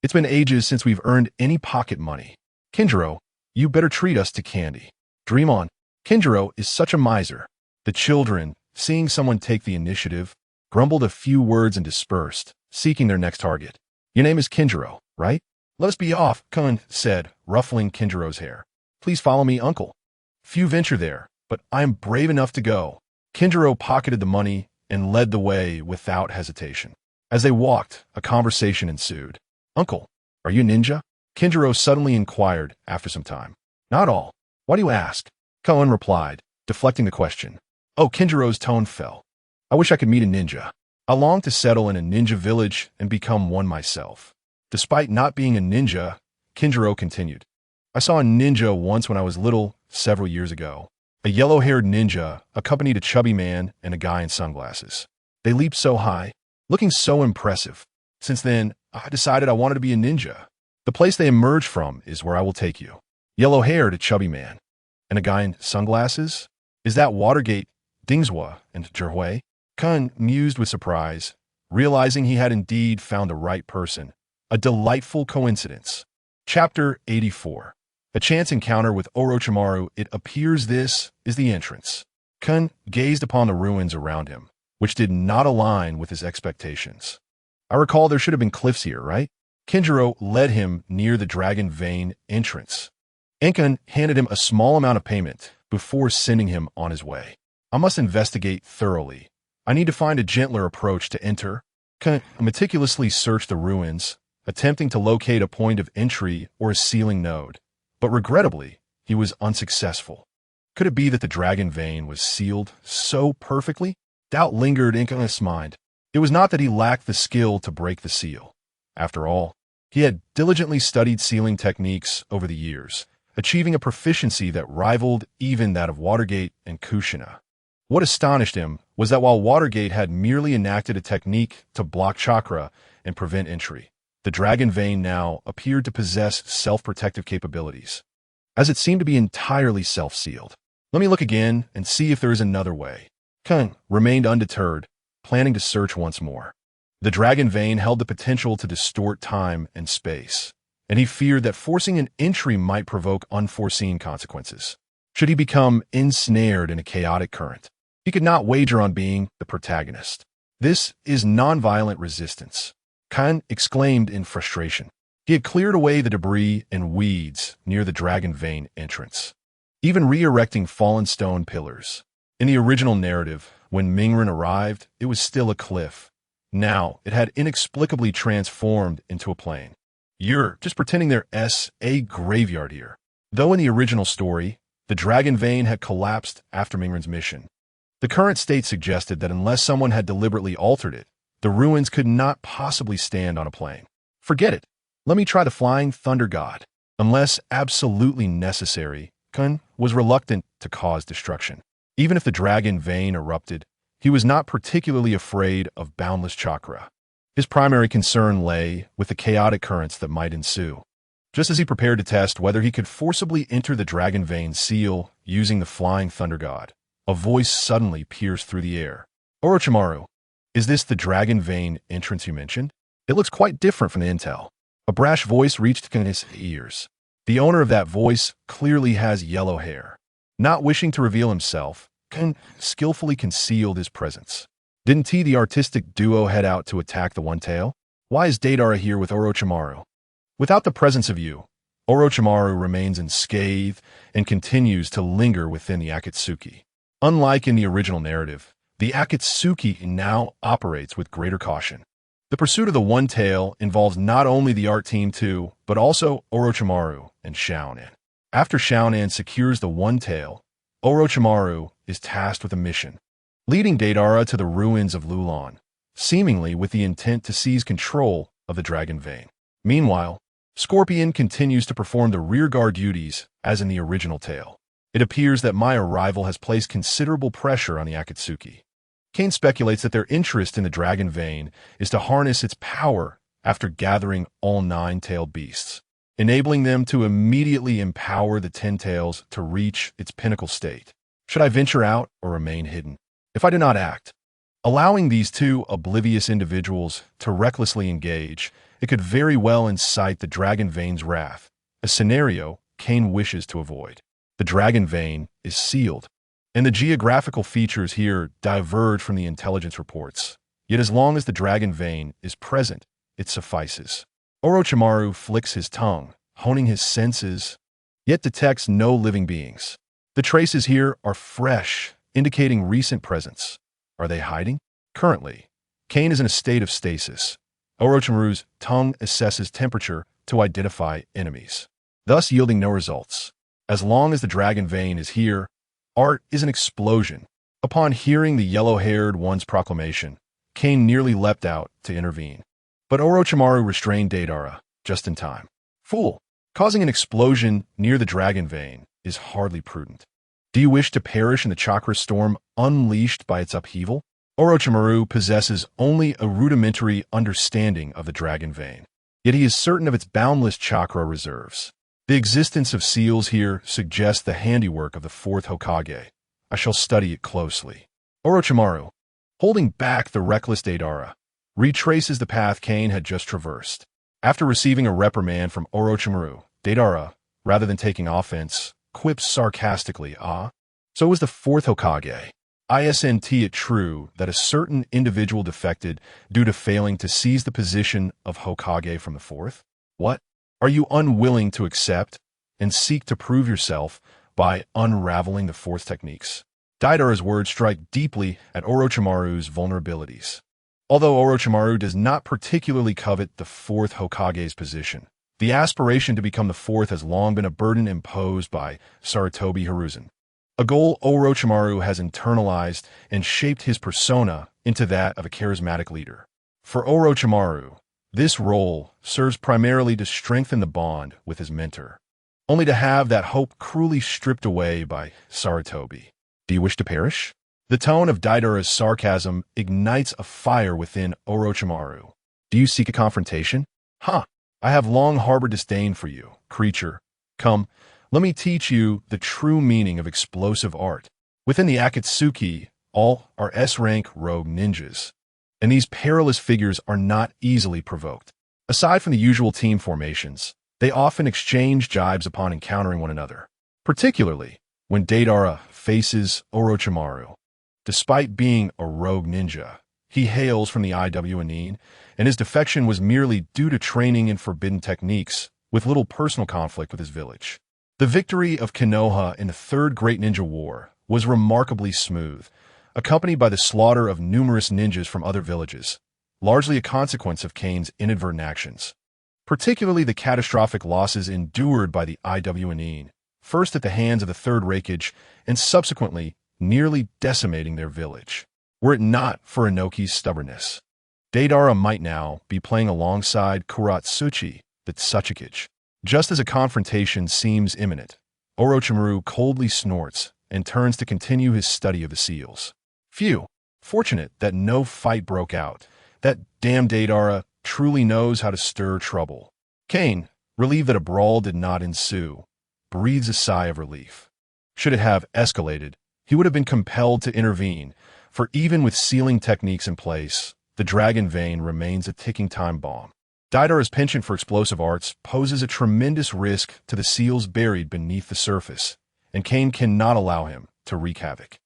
[SPEAKER 1] It's been ages since we've earned any pocket money. Kinjiro, you better treat us to candy." "Dream on. Kinjiro is such a miser." The children, seeing someone take the initiative, grumbled a few words and dispersed, seeking their next target. "Your name is Kinjiro, right?" "Let us be off," Kun said, ruffling Kinjiro's hair. "Please follow me, uncle." "Few venture there, but I am brave enough to go." Kinjiro pocketed the money and led the way without hesitation. As they walked, a conversation ensued. "Uncle, are you a ninja?" Kinjiro suddenly inquired after some time. "Not all. Why do you ask?" Koen replied, deflecting the question. Oh, Kinjiro's tone fell. "I wish I could meet a ninja. I long to settle in a ninja village and become one myself." Despite not being a ninja, Kinjiro continued. "I saw a ninja once when I was little, several years ago. A yellow-haired ninja accompanied a chubby man and a guy in sunglasses. They leaped so high, looking so impressive. Since then, I decided I wanted to be a ninja. The place they emerged from is where I will take you." Yellow-haired, a chubby man. And a guy in sunglasses? Is that Watergate, Dingswa, and Zhihui? Kun mused with surprise, realizing he had indeed found the right person. A delightful coincidence. Chapter 84. A chance encounter with Orochimaru. It appears this is the entrance. Kun gazed upon the ruins around him, which did not align with his expectations. "I recall there should have been cliffs here, right?" Kinjiro led him near the Dragon Vein entrance. Enkun handed him a small amount of payment before sending him on his way. "I must investigate thoroughly. I need to find a gentler approach to enter." Kun meticulously searched the ruins, attempting to locate a point of entry or a sealing node. But regrettably, he was unsuccessful. Could it be that the Dragon Vein was sealed so perfectly? Doubt lingered in Kun's mind. It was not that he lacked the skill to break the seal. After all, He had diligently studied sealing techniques over the years, achieving a proficiency that rivaled even that of Watergate and Kushina. What astonished him was that while Watergate had merely enacted a technique to block chakra and prevent entry, the dragon vein now appeared to possess self-protective capabilities, as it seemed to be entirely self-sealed. Let me look again and see if there is another way. Kane remained undeterred, planning to search once more. The dragon vein held the potential to distort time and space, and he feared that forcing an entry might provoke unforeseen consequences. Should he become ensnared in a chaotic current, he could not wager on being the protagonist. This is nonviolent resistance, Kane exclaimed in frustration. He had cleared away the debris and weeds near the dragon vein entrance, even re-erecting fallen stone pillars. In the original narrative, when Mingren arrived, it was still a cliff. Now, it had inexplicably transformed into a plain. You're just pretending there's a graveyard here. Though in the original story, the dragon vein had collapsed after Mingren's mission, the current state suggested that unless someone had deliberately altered it, the ruins could not possibly stand on a plain. Forget it. Let me try the flying thunder god. Unless absolutely necessary, Kane was reluctant to cause destruction. Even if the dragon vein erupted, he was not particularly afraid of boundless chakra. His primary concern lay with the chaotic currents that might ensue. Just as he prepared to test whether he could forcibly enter the dragon vein seal using the flying thunder god, a voice suddenly pierced through the air. Orochimaru, is this the dragon vein entrance you mentioned? It looks quite different from the intel. A brash voice reached Kane's ears. The owner of that voice clearly has yellow hair. Not wishing to reveal himself, Kane skillfully concealed his presence. Didn't he, the artistic duo, head out to attack the One Tail? Why is Deidara here with Orochimaru? Without the presence of you, Orochimaru remains unscathed and continues to linger within the Akatsuki. Unlike in the original narrative, the Akatsuki now operates with greater caution. The pursuit of the One Tail involves not only the art team too, but also Orochimaru and Xiaonan. After Xiaonan secures the One Tail, Orochimaru is tasked with a mission, leading Deidara to the ruins of Lulan, seemingly with the intent to seize control of the dragon vein. Meanwhile, Scorpion continues to perform the rearguard duties as in the original tale. It appears that my arrival has placed considerable pressure on the Akatsuki. Kane speculates that their interest in the dragon vein is to harness its power after gathering all 9-tailed beasts, enabling them to immediately empower the 10 tails to reach its pinnacle state. Should I venture out or remain hidden? If I do not act, allowing these two oblivious individuals to recklessly engage, it could very well incite the dragon vein's wrath, a scenario Kane wishes to avoid. The dragon vein is sealed, and the geographical features here diverge from the intelligence reports. Yet as long as the dragon vein is present, it suffices. Orochimaru flicks his tongue, honing his senses, yet detects no living beings. The traces here are fresh, indicating recent presence. Are they hiding? Currently, Kane is in a state of stasis. Orochimaru's tongue assesses temperature to identify enemies, thus yielding no results. As long as the dragon vein is here, art is an explosion. Upon hearing the yellow-haired one's proclamation, Kane nearly leapt out to intervene. But Orochimaru restrained Deidara just in time. Fool! Causing an explosion near the dragon vein is hardly prudent. Do you wish to perish in the chakra storm unleashed by its upheaval? Orochimaru possesses only a rudimentary understanding of the dragon vein, yet he is certain of its boundless chakra reserves. The existence of seals here suggests the handiwork of the 4th Hokage. I shall study it closely. Orochimaru, holding back the reckless Deidara, retraces the path Kane had just traversed. After receiving a reprimand from Orochimaru, Deidara, rather than taking offense, quips sarcastically, so is the 4th Hokage. Isn't it true that a certain individual defected due to failing to seize the position of Hokage from the 4th? What? Are you unwilling to accept and seek to prove yourself by unraveling the 4th techniques? Deidara's words strike deeply at Orochimaru's vulnerabilities. Although Orochimaru does not particularly covet the 4th Hokage's position, the aspiration to become the 4th has long been a burden imposed by Sarutobi Hiruzen, a goal Orochimaru has internalized and shaped his persona into that of a charismatic leader. For Orochimaru, This role serves primarily to strengthen the bond with his mentor, only to have that hope cruelly stripped away by Sarutobi. Do you wish to perish? The tone of Deidara's sarcasm ignites a fire within Orochimaru. Do you seek a confrontation? Ha! I have long harbored disdain for you, creature. Come, let me teach you the true meaning of explosive art. Within the Akatsuki, all are S-rank rogue ninjas, and these perilous figures are not easily provoked. Aside from the usual team formations, they often exchange jibes upon encountering one another, particularly when Deidara faces Orochimaru. Despite being a rogue ninja, he hails from the IWNine, and his defection was merely due to training in forbidden techniques with little personal conflict with his village. The victory of Konoha in the Third Great Ninja War was remarkably smooth, accompanied by the slaughter of numerous ninjas from other villages, largely a consequence of Kane's inadvertent actions. Particularly the catastrophic losses endured by the IWNine, first at the hands of the Third Raikage and subsequently nearly decimating their village. Were it not for Inoki's stubbornness, Deidara might now be playing alongside Kuratsuchi, the Tsuchikage. Just as a confrontation seems imminent, Orochimaru coldly snorts and turns to continue his study of the seals. Phew, fortunate that no fight broke out. That damn Deidara truly knows how to stir trouble. Kane, relieved that a brawl did not ensue, breathes a sigh of relief. Should it have escalated, he would have been compelled to intervene, for even with sealing techniques in place, the dragon vein remains a ticking time bomb. Deidara's penchant for explosive arts poses a tremendous risk to the seals buried beneath the surface, and Kane cannot allow him to wreak havoc.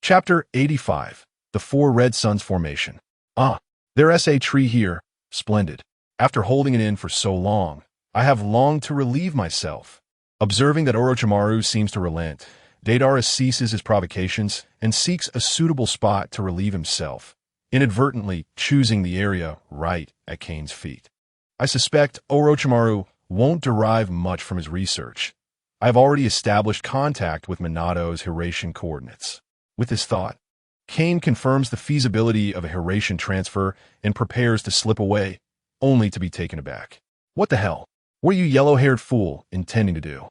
[SPEAKER 1] Chapter 85. The Four Red Suns Formation. There's a tree here. Splendid. After holding it in for so long, I have longed to relieve myself. Observing that Orochimaru seems to relent, Deidara ceases his provocations and seeks a suitable spot to relieve himself, inadvertently choosing the area right at Kane's feet. I suspect Orochimaru won't derive much from his research. I have already established contact with Minato's Hiratian coordinates. With this thought, Kane confirms the feasibility of a Hiratian transfer and prepares to slip away, only to be taken aback. What the hell? What are you yellow-haired fool intending to do?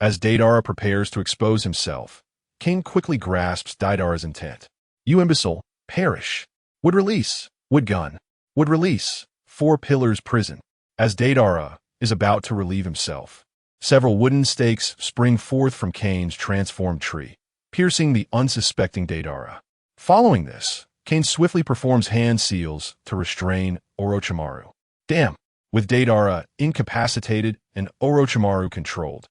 [SPEAKER 1] As Deidara prepares to expose himself, Kane quickly grasps Deidara's intent. You imbecile, perish. Would release, would gun, would release, 4 pillars prison. As Deidara is about to relieve himself, several wooden stakes spring forth from Kane's transformed tree, piercing the unsuspecting Deidara. Following this, Kane swiftly performs hand seals to restrain Orochimaru. Damn! With Deidara incapacitated and Orochimaru controlled,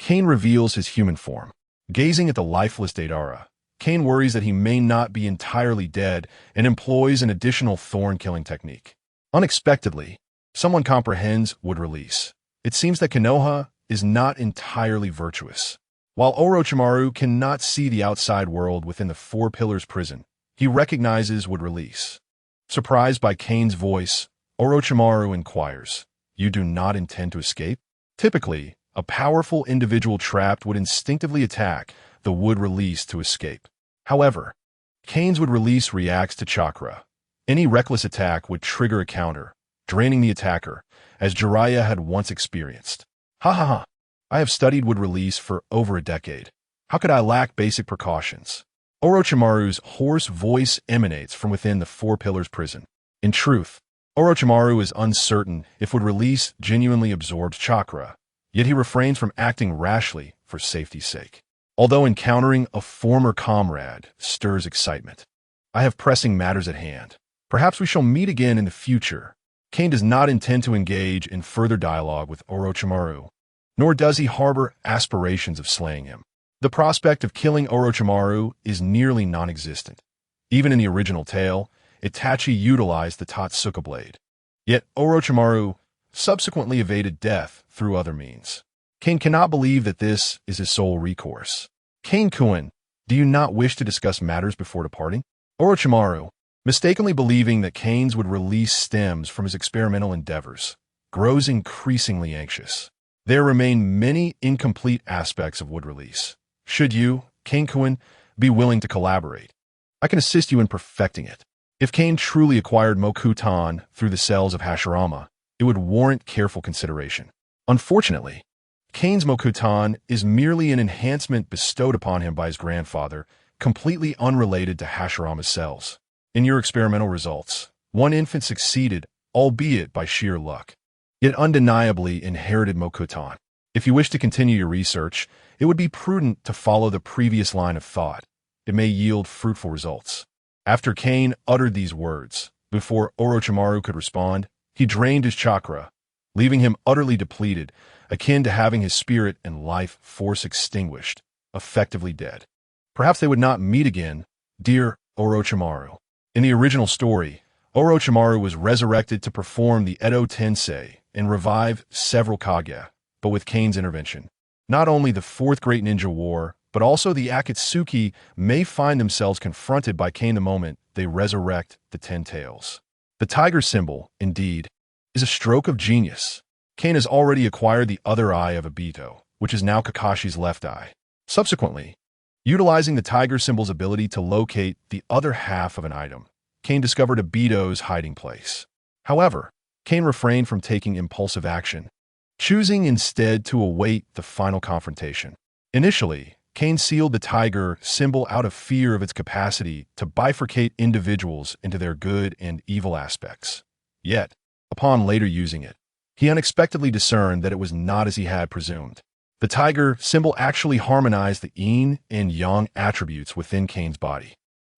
[SPEAKER 1] Kane reveals his human form. Gazing at the lifeless Deidara, Kane worries that he may not be entirely dead and employs an additional thorn-killing technique. Unexpectedly, someone comprehends would release. It seems that Konoha is not entirely virtuous. While Orochimaru cannot see the outside world within the 4 pillars prison, he recognizes would release. Surprised by Kane's voice, Orochimaru inquires, "You do not intend to escape?" Typically, a powerful individual trapped would instinctively attack the would release to escape. However, Kane's would release reacts to chakra. Any reckless attack would trigger a counter, draining the attacker, as Jiraiya had once experienced. Ha ha ha! I have studied would release for over a decade. How could I lack basic precautions? Orochimaru's hoarse voice emanates from within the 4 pillars prison. In truth, Orochimaru is uncertain if would release genuinely absorbs chakra, yet he refrains from acting rashly for safety's sake. Although encountering a former comrade stirs excitement, I have pressing matters at hand. Perhaps we shall meet again in the future. Kane does not intend to engage in further dialogue with Orochimaru, nor does he harbor aspirations of slaying him. The prospect of killing Orochimaru is nearly non-existent. Even in the original tale, Itachi utilized the Totsuka blade. Yet Orochimaru subsequently evaded death through other means. Kane cannot believe that this is his sole recourse. Kane-kun, do you not wish to discuss matters before departing? Orochimaru, mistakenly believing that Kane's would release stems from his experimental endeavors, grows increasingly anxious. There remain many incomplete aspects of wood release. Should you, Kane-kun, be willing to collaborate, I can assist you in perfecting it. If Kane truly acquired Mokutan through the cells of Hashirama, it would warrant careful consideration. Unfortunately, Kane's Mokutan is merely an enhancement bestowed upon him by his grandfather, completely unrelated to Hashirama's cells. In your experimental results, one infant succeeded, albeit by sheer luck, yet undeniably inherited Mokutan. If you wish to continue your research, it would be prudent to follow the previous line of thought. It may yield fruitful results. After Kane uttered these words, before Orochimaru could respond, he drained his chakra, leaving him utterly depleted, akin to having his spirit and life force extinguished, effectively dead. Perhaps they would not meet again, dear Orochimaru. In the original story, Orochimaru was resurrected to perform the Edo Tensei and revive several Kage, but with Kane's intervention, not only the Fourth Great Ninja War, but also the Akatsuki may find themselves confronted by Kane the moment they resurrect the Ten Tails. The tiger symbol, indeed, is a stroke of genius. Kane has already acquired the other eye of Obito, which is now Kakashi's left eye. Subsequently, utilizing the tiger symbol's ability to locate the other half of an item, Kane discovered Obito's hiding place. However, Kane refrained from taking impulsive action, choosing instead to await the final confrontation. Initially, Kane sealed the tiger symbol out of fear of its capacity to bifurcate individuals into their good and evil aspects. Yet, upon later using it, he unexpectedly discerned that it was not as he had presumed. The tiger symbol actually harmonized the yin and yang attributes within Kane's body,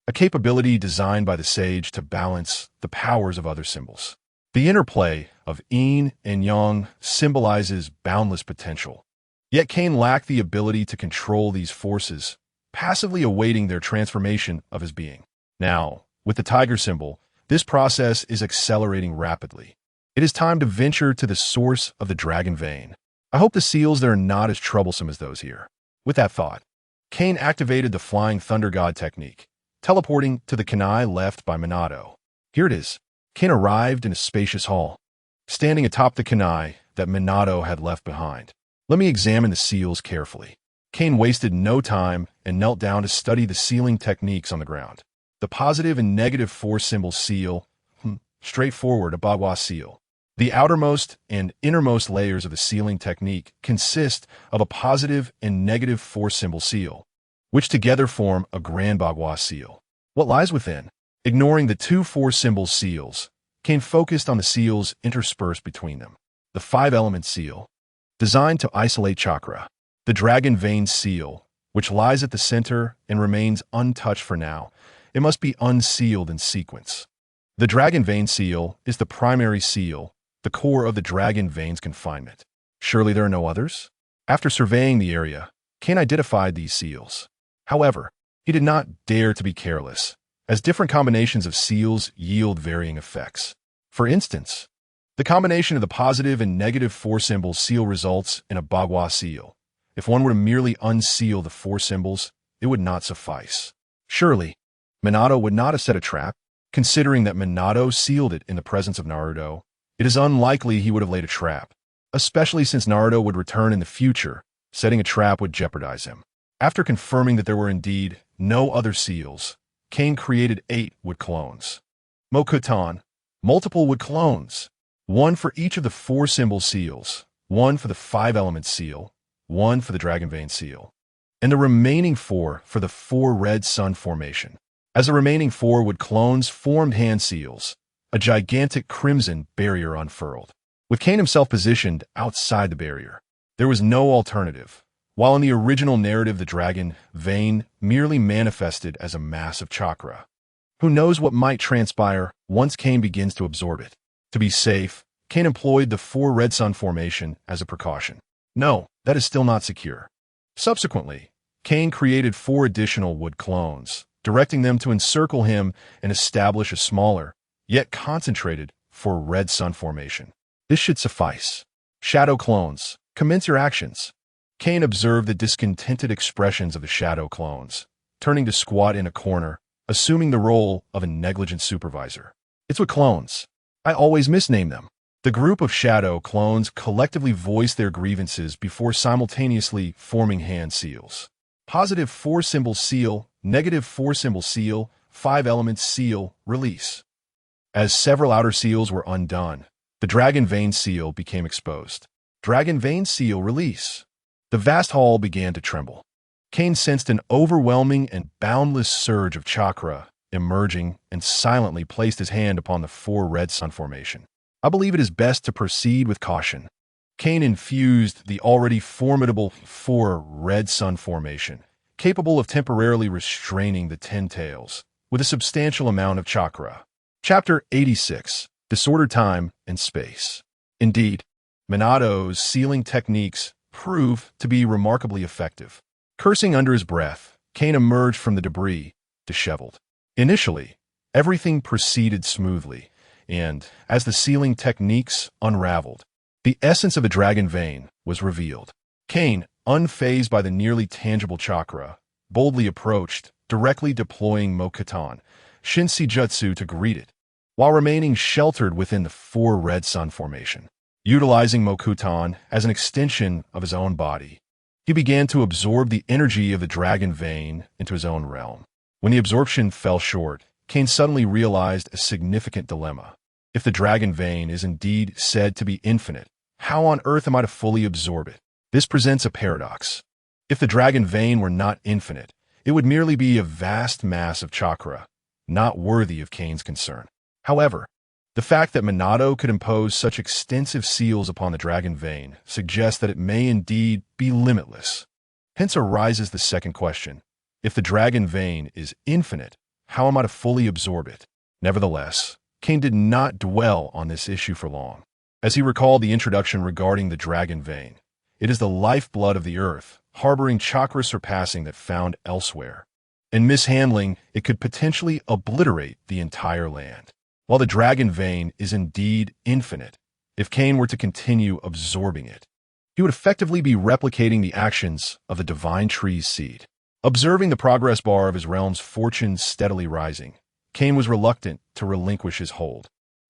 [SPEAKER 1] a capability designed by the sage to balance the powers of other symbols. The interplay of yin and yang symbolizes boundless potential. Yet Kane lacked the ability to control these forces, passively awaiting their transformation of his being. Now, with the tiger symbol, this process is accelerating rapidly. It is time to venture to the source of the dragon vein. I hope the seals there are not as troublesome as those here. With that thought, Kane activated the Flying Thunder God technique, teleporting to the Kanai left by Minato. Here it is. Kane arrived in a spacious hall, standing atop the Kanai that Minato had left behind. Let me examine the seals carefully. Kane wasted no time and knelt down to study the sealing techniques on the ground. The positive and negative force symbol seal, straightforward, a Bagua seal. The outermost and innermost layers of the sealing technique consist of a positive and negative force symbol seal, which together form a grand Bagua seal. What lies within? Ignoring the two force symbol seals, Kane focused on the seals interspersed between them. The five-element seal, designed to isolate chakra. The dragon vein seal, which lies at the center and remains untouched for now. It must be unsealed in sequence. The dragon vein seal is the primary seal, the core of the dragon vein's confinement. Surely there are no others? After surveying the area, Kane identified these seals. However, he did not dare to be careless, as different combinations of seals yield varying effects. For instance, the combination of the positive and negative force symbols seal results in a Bagua seal. If one were to merely unseal the force symbols, it would not suffice. Surely, Minato would not have set a trap. Considering that Minato sealed it in the presence of Naruto, it is unlikely he would have laid a trap, especially since Naruto would return in the future. Setting a trap would jeopardize him. After confirming that there were indeed no other seals, Kane created 8 wood clones. Mokutan, multiple wood clones. 1 for each of the 4 symbol seals, 1 for the 5-element seal, 1 for the dragon vein seal, and the remaining 4 for the 4 red sun formation. As the remaining 4 wood clones formed hand seals, a gigantic crimson barrier unfurled. With Kane himself positioned outside the barrier, there was no alternative. While in the original narrative the dragon vein merely manifested as a mass of chakra. Who knows what might transpire once Kane begins to absorb it? To be safe, Kane employed the 4 red sun formation as a precaution. No, that is still not secure. Subsequently, Kane created 4 additional wood clones, directing them to encircle him and establish a smaller, yet concentrated, 4 red sun formation. This should suffice. Shadow clones, commence your actions. Kane observed the discontented expressions of the shadow clones, turning to squat in a corner, assuming the role of a negligent supervisor. It's what clones. I always misname them. The group of shadow clones collectively voiced their grievances before simultaneously forming hand seals. Positive 4 symbol seal, negative 4 symbol seal, 5 elements seal, release. As several outer seals were undone, the The Dragon Vein Seal became exposed. Dragon Vein Seal release. The vast hall began to tremble. Kane sensed an overwhelming and boundless surge of chakra emerging and silently placed his hand upon the 4 red sun formation. I believe it is best to proceed with caution. Kane infused the already formidable 4 red sun formation, capable of temporarily restraining the 10 tails, with a substantial amount of chakra. Chapter 86. Disordered Time and Space. Indeed, Minato's sealing techniques proved to be remarkably effective. Cursing under his breath, Kane emerged from the debris, disheveled. Initially, everything proceeded smoothly, and as the sealing techniques unraveled, the essence of the Dragon Vein was revealed. Kane, unfazed by the nearly tangible chakra, boldly approached, directly deploying Mokutan Shinsi Jutsu to greet it, while remaining sheltered within the 4 red sun formation. Utilizing Mokutan as an extension of his own body, he began to absorb the energy of the Dragon Vein into his own realm. When the absorption fell short, Kane suddenly realized a significant dilemma. If the Dragon Vein is indeed said to be infinite, how on earth am I to fully absorb it? This presents a paradox. If the Dragon Vein were not infinite, it would merely be a vast mass of chakra, not worthy of Kane's concern. However, the fact that Minato could impose such extensive seals upon the Dragon Vein suggests that it may indeed be limitless. Hence arises the second question. If the Dragon Vein is infinite, how am I to fully absorb it? Nevertheless, Kane did not dwell on this issue for long. As he recalled the introduction regarding the Dragon Vein, it is the lifeblood of the earth, harboring chakra surpassing that found elsewhere. In mishandling, it could potentially obliterate the entire land. While the Dragon Vein is indeed infinite, if Kane were to continue absorbing it, he would effectively be replicating the actions of the Divine Tree's seed. Observing the progress bar of his realm's fortunes steadily rising, Kane was reluctant to relinquish his hold,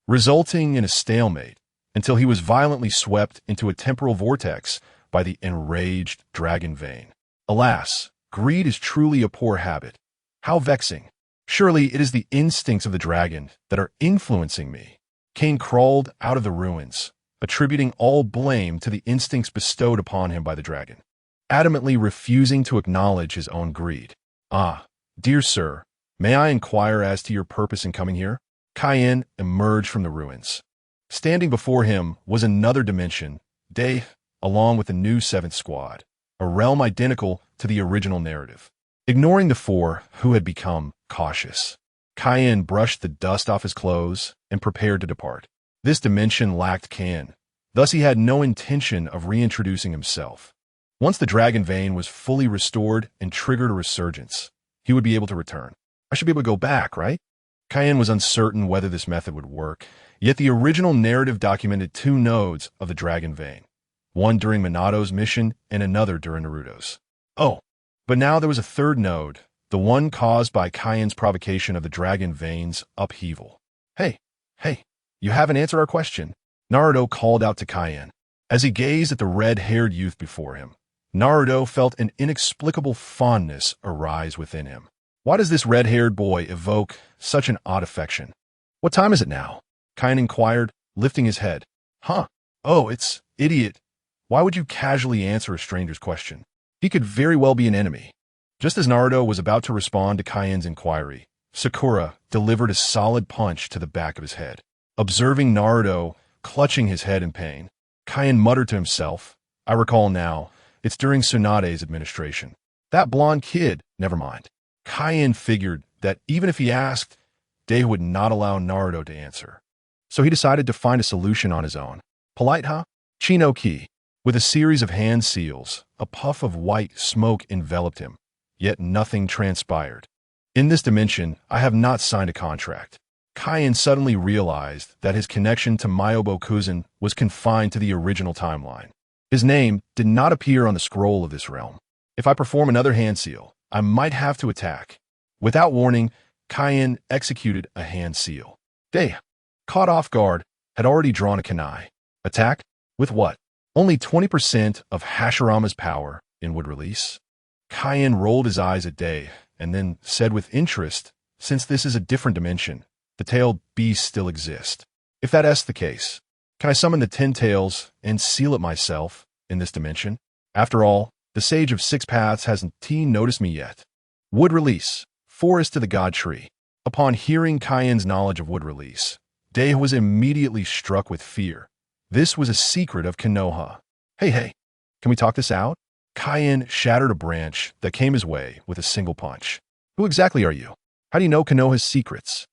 [SPEAKER 1] resulting in a stalemate until he was violently swept into a temporal vortex by the enraged Dragon Vein. Alas, greed is truly a poor habit. How vexing. Surely it is the instincts of the dragon that are influencing me. Kane crawled out of the ruins, attributing all blame to the instincts bestowed upon him by the dragon, adamantly refusing to acknowledge his own greed. Ah, dear sir, may I inquire as to your purpose in coming here? Kane emerged from the ruins. Standing before him was another dimension, Dave, along with the new 7th Squad, a realm identical to the original narrative. Ignoring the 4 who had become cautious, Kane brushed the dust off his clothes and prepared to depart. This dimension lacked Kane, thus he had no intention of reintroducing himself. Once the Dragon Vein was fully restored and triggered a resurgence, he would be able to return. I should be able to go back, right? Kane was uncertain whether this method would work, yet the original narrative documented 2 nodes of the Dragon Vein, one during Minato's mission and another during Naruto's. Oh, but now there was a 3rd node, the one caused by Kane's provocation of the Dragon Vein's upheaval. Hey, you haven't answered our question, Naruto called out to Kane. As he gazed at the red-haired youth before him, Naruto felt an inexplicable fondness arise within him. Why does this red-haired boy evoke such an odd affection? What time is it now? Kane inquired, lifting his head. Huh? Oh, it's idiot. Why would you casually answer a stranger's question? He could very well be an enemy. Just as Naruto was about to respond to Kane's inquiry, Sakura delivered a solid punch to the back of his head. Observing Naruto clutching his head in pain, Kane muttered to himself, I recall now, it's during Tsunade's administration. That blonde kid, never mind. Kane figured that even if he asked, Day would not allow Naruto to answer. So he decided to find a solution on his own. Polite, huh? Chino-ki. With a series of hand seals, a puff of white smoke enveloped him, yet nothing transpired. In this dimension, I have not signed a contract. Kane suddenly realized that his connection to Myobo-Kuzan was confined to the original timeline. His name did not appear on the scroll of this realm. If I perform another hand seal, I might have to attack. Without warning, Kane executed a hand seal. Day, caught off guard, had already drawn a kunai. Attack? With what? Only 20% of Hashirama's power in would release. Kane rolled his eyes at Day and then said with interest, since this is a different dimension, the tailed beasts still exist. If that's the case, Can I summon the 10 tails and seal it myself in this dimension? After all, the Sage of Six Paths hasn't noticed me yet. Wood release. Forest to the God Tree. Upon hearing Kane's knowledge of wood release, Day was immediately struck with fear. This was a secret of Konoha. Hey, can we talk this out? Kane shattered a branch that came his way with a single punch. Who exactly are you? How do you know Konoha's secrets?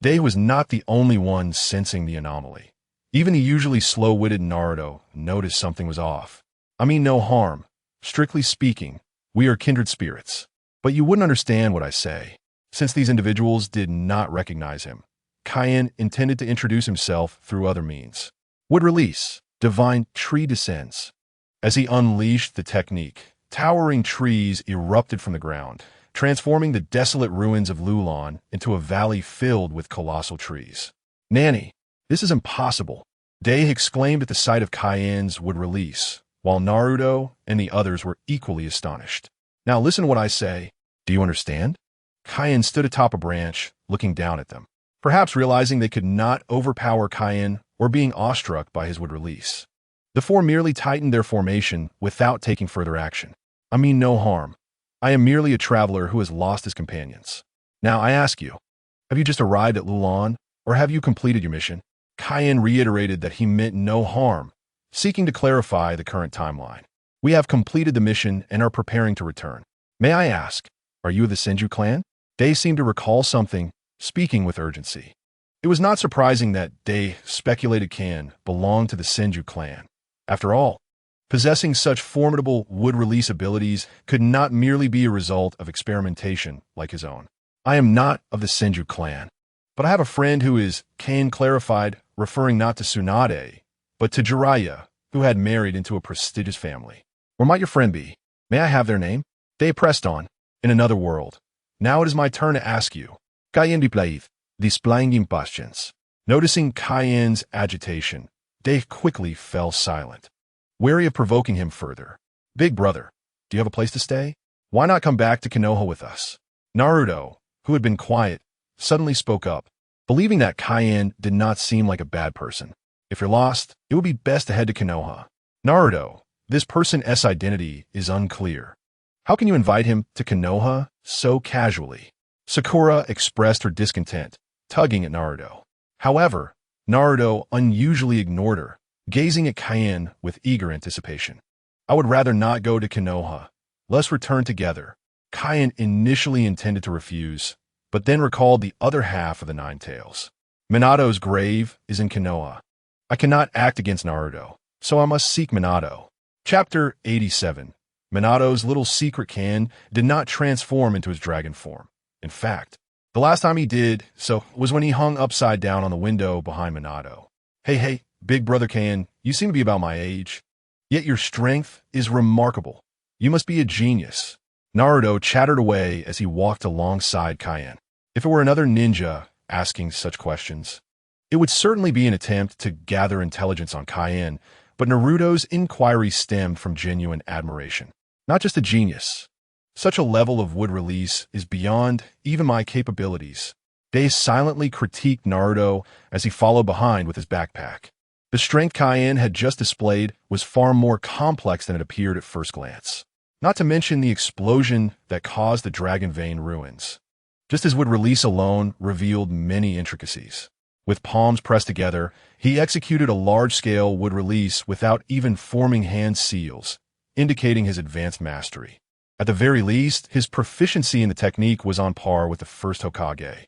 [SPEAKER 1] Day was not the only one sensing the anomaly. Even the usually slow-witted Naruto noticed something was off. I mean no harm. Strictly speaking, we are kindred spirits. But you wouldn't understand what I say. Since these individuals did not recognize him, Kane intended to introduce himself through other means. Wood release. Divine tree descends. As he unleashed the technique, towering trees erupted from the ground, transforming the desolate ruins of Lulon into a valley filled with colossal trees. Nanny, this is impossible, Day exclaimed at the sight of Kane's wood release, while Naruto and the others were equally astonished. Now listen to what I say. Do you understand? Kane stood atop a branch, looking down at them, perhaps realizing they could not overpower Kane or being awestruck by his wood release. The four merely tightened their formation without taking further action. I mean no harm. I am merely a traveler who has lost his companions. Now I ask you, have you just arrived at Lulon, or have you completed your mission? Kane reiterated that he meant no harm, seeking to clarify the current timeline. We have completed the mission and are preparing to return. May I ask, are you of the Senju clan? Day seemed to recall something, speaking with urgency. It was not surprising that Day speculated Kane belonged to the Senju clan. After all, possessing such formidable wood release abilities could not merely be a result of experimentation like his own. I am not of the Senju clan, but I have a friend who is, Kane clarified, referring not to Tsunade, but to Jiraiya, who had married into a prestigious family. Where might your friend be? May I have their name? They pressed on. In another world. Now it is my turn to ask you. Kain displaying impatience. Noticing Kane's agitation, Day quickly fell silent, wary of provoking him further. Big brother, do you have a place to stay? Why not come back to Konoha with us? Naruto, who had been quiet, suddenly spoke up, believing that Kane did not seem like a bad person. If you're lost, it would be best to head to Konoha. Naruto, this person's identity is unclear. How can you invite him to Konoha so casually? Sakura expressed her discontent, tugging at Naruto. However, Naruto unusually ignored her, gazing at Kane with eager anticipation. I would rather not go to Konoha. Let's return together. Kane initially intended to refuse, but then recalled the other half of the Nine Tails. Minato's grave is in Konoha. I cannot act against Naruto, so I must seek Minato. Chapter 87. Minato's little secret Kane did not transform into his dragon form. In fact, the last time he did so was when he hung upside down on the window behind Minato. Hey, big brother Kane, you seem to be about my age. Yet your strength is remarkable. You must be a genius. Naruto chattered away as he walked alongside Kane. If it were another ninja asking such questions, it would certainly be an attempt to gather intelligence on Kane, but Naruto's inquiry stemmed from genuine admiration. Not just a genius. Such a level of wood release is beyond even my capabilities. Day silently critiqued Naruto as he followed behind with his backpack. The strength Kane had just displayed was far more complex than it appeared at first glance. Not to mention the explosion that caused the Dragon Vein ruins. Just as wood release alone revealed many intricacies. With palms pressed together, he executed a large-scale wood release without even forming hand seals, indicating his advanced mastery. At the very least, his proficiency in the technique was on par with the first Hokage.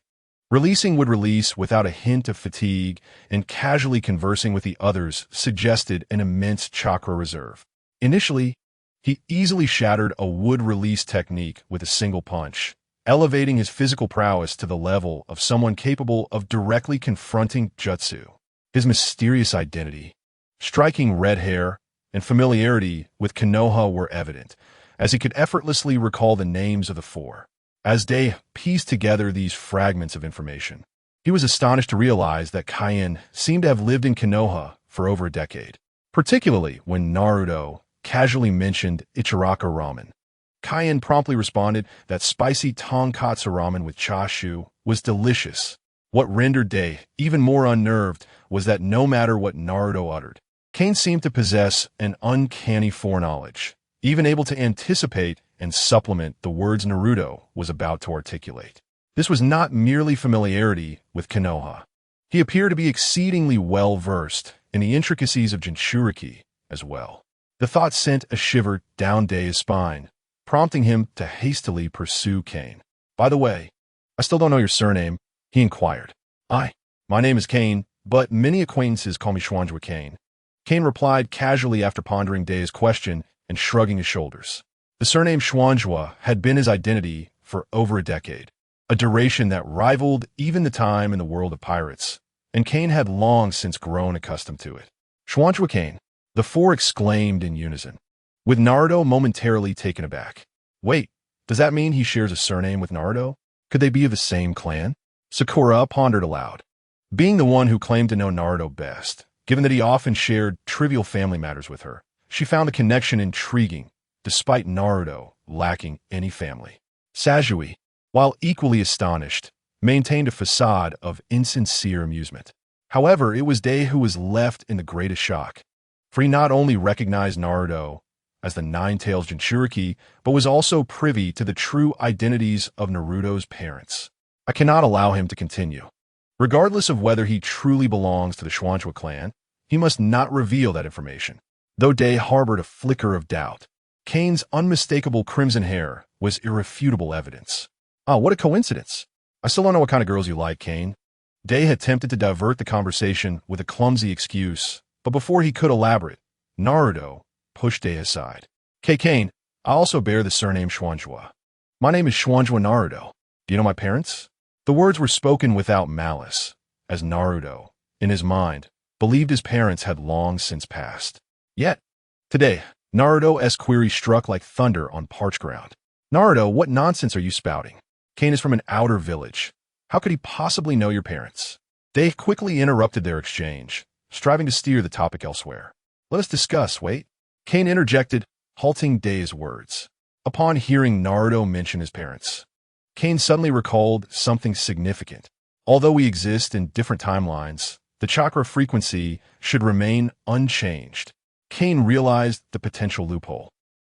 [SPEAKER 1] Releasing would release without a hint of fatigue, and casually conversing with the others suggested an immense chakra reserve. Initially, he easily shattered a wood release technique with a single punch, elevating his physical prowess to the level of someone capable of directly confronting Jutsu. His mysterious identity, striking red hair, and familiarity with Konoha were evident, as he could effortlessly recall the names of the four. As Day pieced together these fragments of information, he was astonished to realize that Kane seemed to have lived in Konoha for over a decade, particularly when Naruto casually mentioned Ichiraka ramen. Kane promptly responded that spicy tonkatsu ramen with chashu was delicious, What rendered Day even more unnerved was that no matter what Naruto uttered, Kane seemed to possess an uncanny foreknowledge, even able to anticipate and supplement the words Naruto was about to articulate. This was not merely familiarity with Konoha. He appeared to be exceedingly well-versed in the intricacies of Jinchuriki as well. The thought sent a shiver down Day's spine, prompting him to hastily pursue Kane. "By the way, I still don't know your surname," he inquired. My name is Kane, but many acquaintances call me Schwanjua Kane." Kane replied casually after pondering Day's question and shrugging his shoulders. The surname Schwanjua had been his identity for over a decade, a duration that rivaled even the time in the world of pirates, and Kane had long since grown accustomed to it. "Schwanjua Kane," the four exclaimed in unison, with Naruto momentarily taken aback. "Wait, does that mean he shares a surname with Naruto? Could they be of the same clan?" Sakura pondered aloud. Being the one who claimed to know Naruto best, given that he often shared trivial family matters with her, she found the connection intriguing, despite Naruto lacking any family. Sajui, while equally astonished, maintained a facade of insincere amusement. However, it was Day who was left in the greatest shock, for he not only recognized Naruto as the Nine-Tails Jinchuriki, but was also privy to the true identities of Naruto's parents. "I cannot allow him to continue. Regardless of whether he truly belongs to the Schwanjua clan, he must not reveal that information." Though Day harbored a flicker of doubt, Kane's unmistakable crimson hair was irrefutable evidence. What a coincidence. "I still don't know what kind of girls you like, Kane." Day had attempted to divert the conversation with a clumsy excuse, but before he could elaborate, Naruto pushed Day aside. "Kane, I also bear the surname Schwanjua. My name is Schwanjua Naruto. Do you know my parents?" The words were spoken without malice, as Naruto, in his mind, believed his parents had long since passed. Yet, today, Naruto's query struck like thunder on parched ground. "Naruto, what nonsense are you spouting? Kane is from an outer village. How could he possibly know your parents?" They quickly interrupted their exchange, striving to steer the topic elsewhere. "Let us discuss, wait." Kane interjected, halting Day's words. Upon hearing Naruto mention his parents, Kane suddenly recalled something significant. Although we exist in different timelines, the chakra frequency should remain unchanged. Kane realized the potential loophole.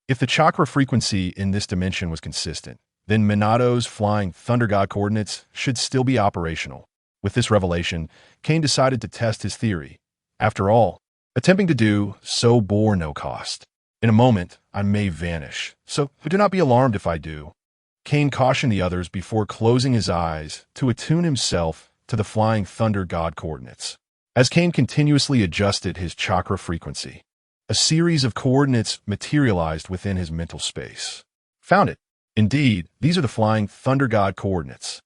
[SPEAKER 1] If the chakra frequency in this dimension was consistent, then Minato's flying Thunder God coordinates should still be operational. With this revelation, Kane decided to test his theory. After all, attempting to do so bore no cost. "In a moment, I may vanish, so do not be alarmed if I do." Kane cautioned the others before closing his eyes to attune himself to the flying Thunder God coordinates. As Kane continuously adjusted his chakra frequency, a series of coordinates materialized within his mental space. Found it. Indeed, these are the flying Thunder God coordinates.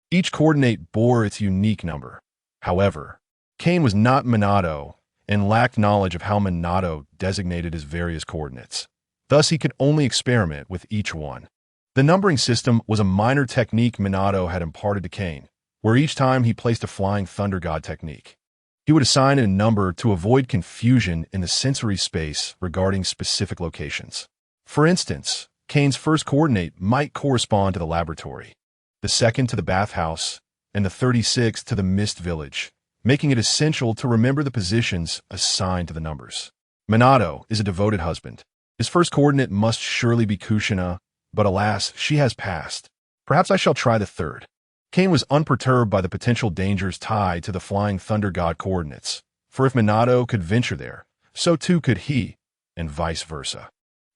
[SPEAKER 1] Each coordinate bore its unique number. However, Kane was not Minato and lacked knowledge of how Minato designated his various coordinates. Thus, he could only experiment with each one. The numbering system was a minor technique Minato had imparted to Kane, where each time he placed a flying Thunder God technique, he would assign a number to avoid confusion in the sensory space regarding specific locations. For instance, Kane's first coordinate might correspond to the laboratory, the second to the bathhouse, and the 36th to the mist village, making it essential to remember the positions assigned to the numbers. Minato is a devoted husband. His first coordinate must surely be Kushina, but alas, she has passed. Perhaps I shall try the third. Kane was unperturbed by the potential dangers tied to the flying Thunder God coordinates, for if Minato could venture there, so too could he, and vice versa.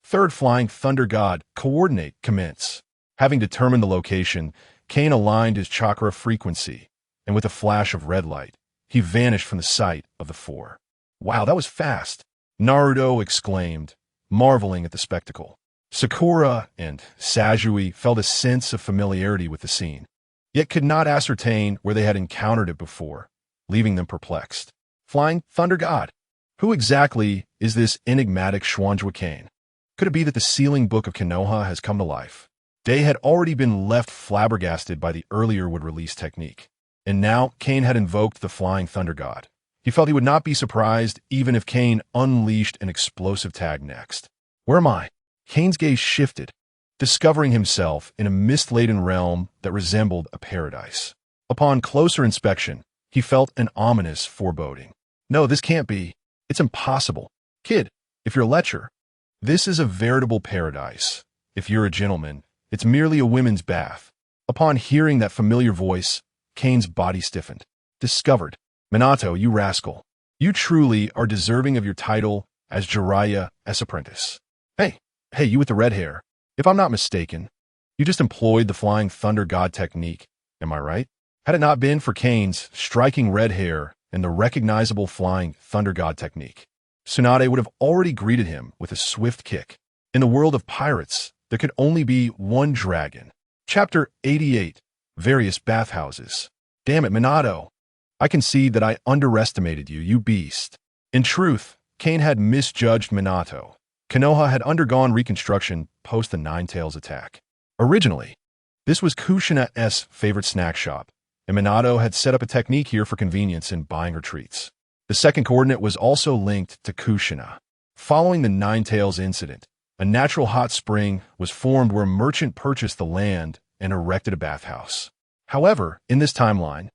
[SPEAKER 1] Third flying Thunder God coordinate commence. Having determined the location, Kane aligned his chakra frequency, and with a flash of red light, he vanished from the sight of the four. "Wow, that was fast!" Naruto exclaimed, marveling at the spectacle. Sakura and Sajui felt a sense of familiarity with the scene, yet could not ascertain where they had encountered it before, leaving them perplexed. Flying Thunder God? Who exactly is this enigmatic Schwanjua Kane? Could it be that the sealing book of Konoha has come to life? Day had already been left flabbergasted by the earlier would-release technique, and now Kane had invoked the Flying Thunder God. He felt he would not be surprised even if Kane unleashed an explosive tag next. Where am I? Kane's gaze shifted, discovering himself in a mist-laden realm that resembled a paradise. Upon closer inspection, he felt an ominous foreboding. No, this can't be. It's impossible. Kid, if you're a lecher, this is a veritable paradise. If you're a gentleman, it's merely a women's bath. Upon hearing that familiar voice, Kane's body stiffened. Discovered. Minato, you rascal. You truly are deserving of your title as Jiraiya's apprentice. Hey, you with the red hair. If I'm not mistaken, you just employed the Flying Thunder God technique, am I right? Had it not been for Kane's striking red hair and the recognizable Flying Thunder God technique, Tsunade would have already greeted him with a swift kick. In the world of pirates, there could only be one dragon. Chapter 88. Various Bathhouses. Damn it, Minato. I concede that I underestimated you, you beast. In truth, Kane had misjudged Minato. Konoha had undergone reconstruction post the Nine-Tails attack. Originally, this was Kushina's favorite snack shop, and Minato had set up a technique here for convenience in buying her treats. The second coordinate was also linked to Kushina. Following the Nine-Tails incident, a natural hot spring was formed where a merchant purchased the land and erected a bathhouse. However, in this timeline,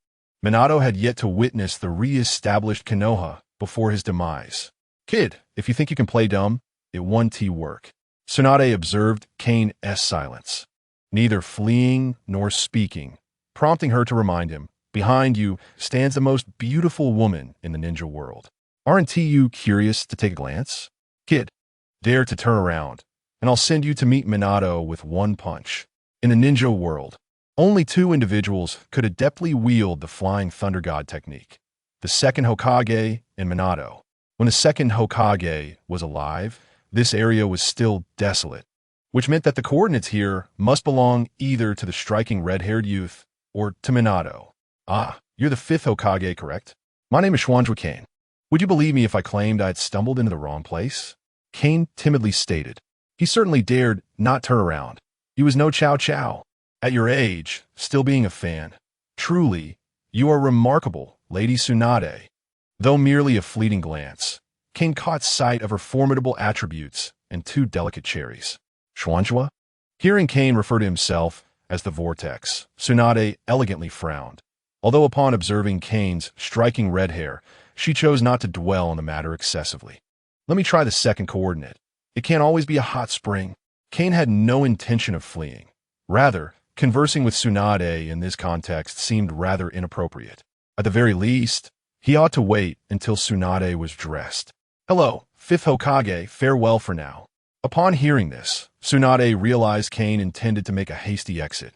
[SPEAKER 1] Minato had yet to witness the re-established Konoha before his demise. Kid, if you think you can play dumb, it won't work. Tsunade observed Kane's silence, neither fleeing nor speaking, prompting her to remind him, behind you stands the most beautiful woman in the ninja world. Aren't you curious to take a glance? Kid, dare to turn around, and I'll send you to meet Minato with one punch. In the ninja world, only two individuals could adeptly wield the Flying Thunder God technique, the second Hokage and Minato. When the second Hokage was alive, this area was still desolate, which meant that the coordinates here must belong either to the striking red-haired youth or to Minato. Ah, you're the fifth Hokage, correct? My name is Schwanjua Kane. Would you believe me if I claimed I had stumbled into the wrong place? Kane timidly stated. He certainly dared not turn around. He was no Chow Chow. At your age, still being a fan. Truly, you are remarkable, Lady Tsunade. Though merely a fleeting glance, Kane caught sight of her formidable attributes and two delicate cherries. Schwanjua? Hearing Kane refer to himself as the Vortex, Tsunade elegantly frowned. Although upon observing Kane's striking red hair, she chose not to dwell on the matter excessively. Let me try the second coordinate. It can't always be a hot spring. Kane had no intention of fleeing. Rather, conversing with Tsunade in this context seemed rather inappropriate. At the very least, he ought to wait until Tsunade was dressed. Hello, fifth Hokage, farewell for now. Upon hearing this, Tsunade realized Kane intended to make a hasty exit.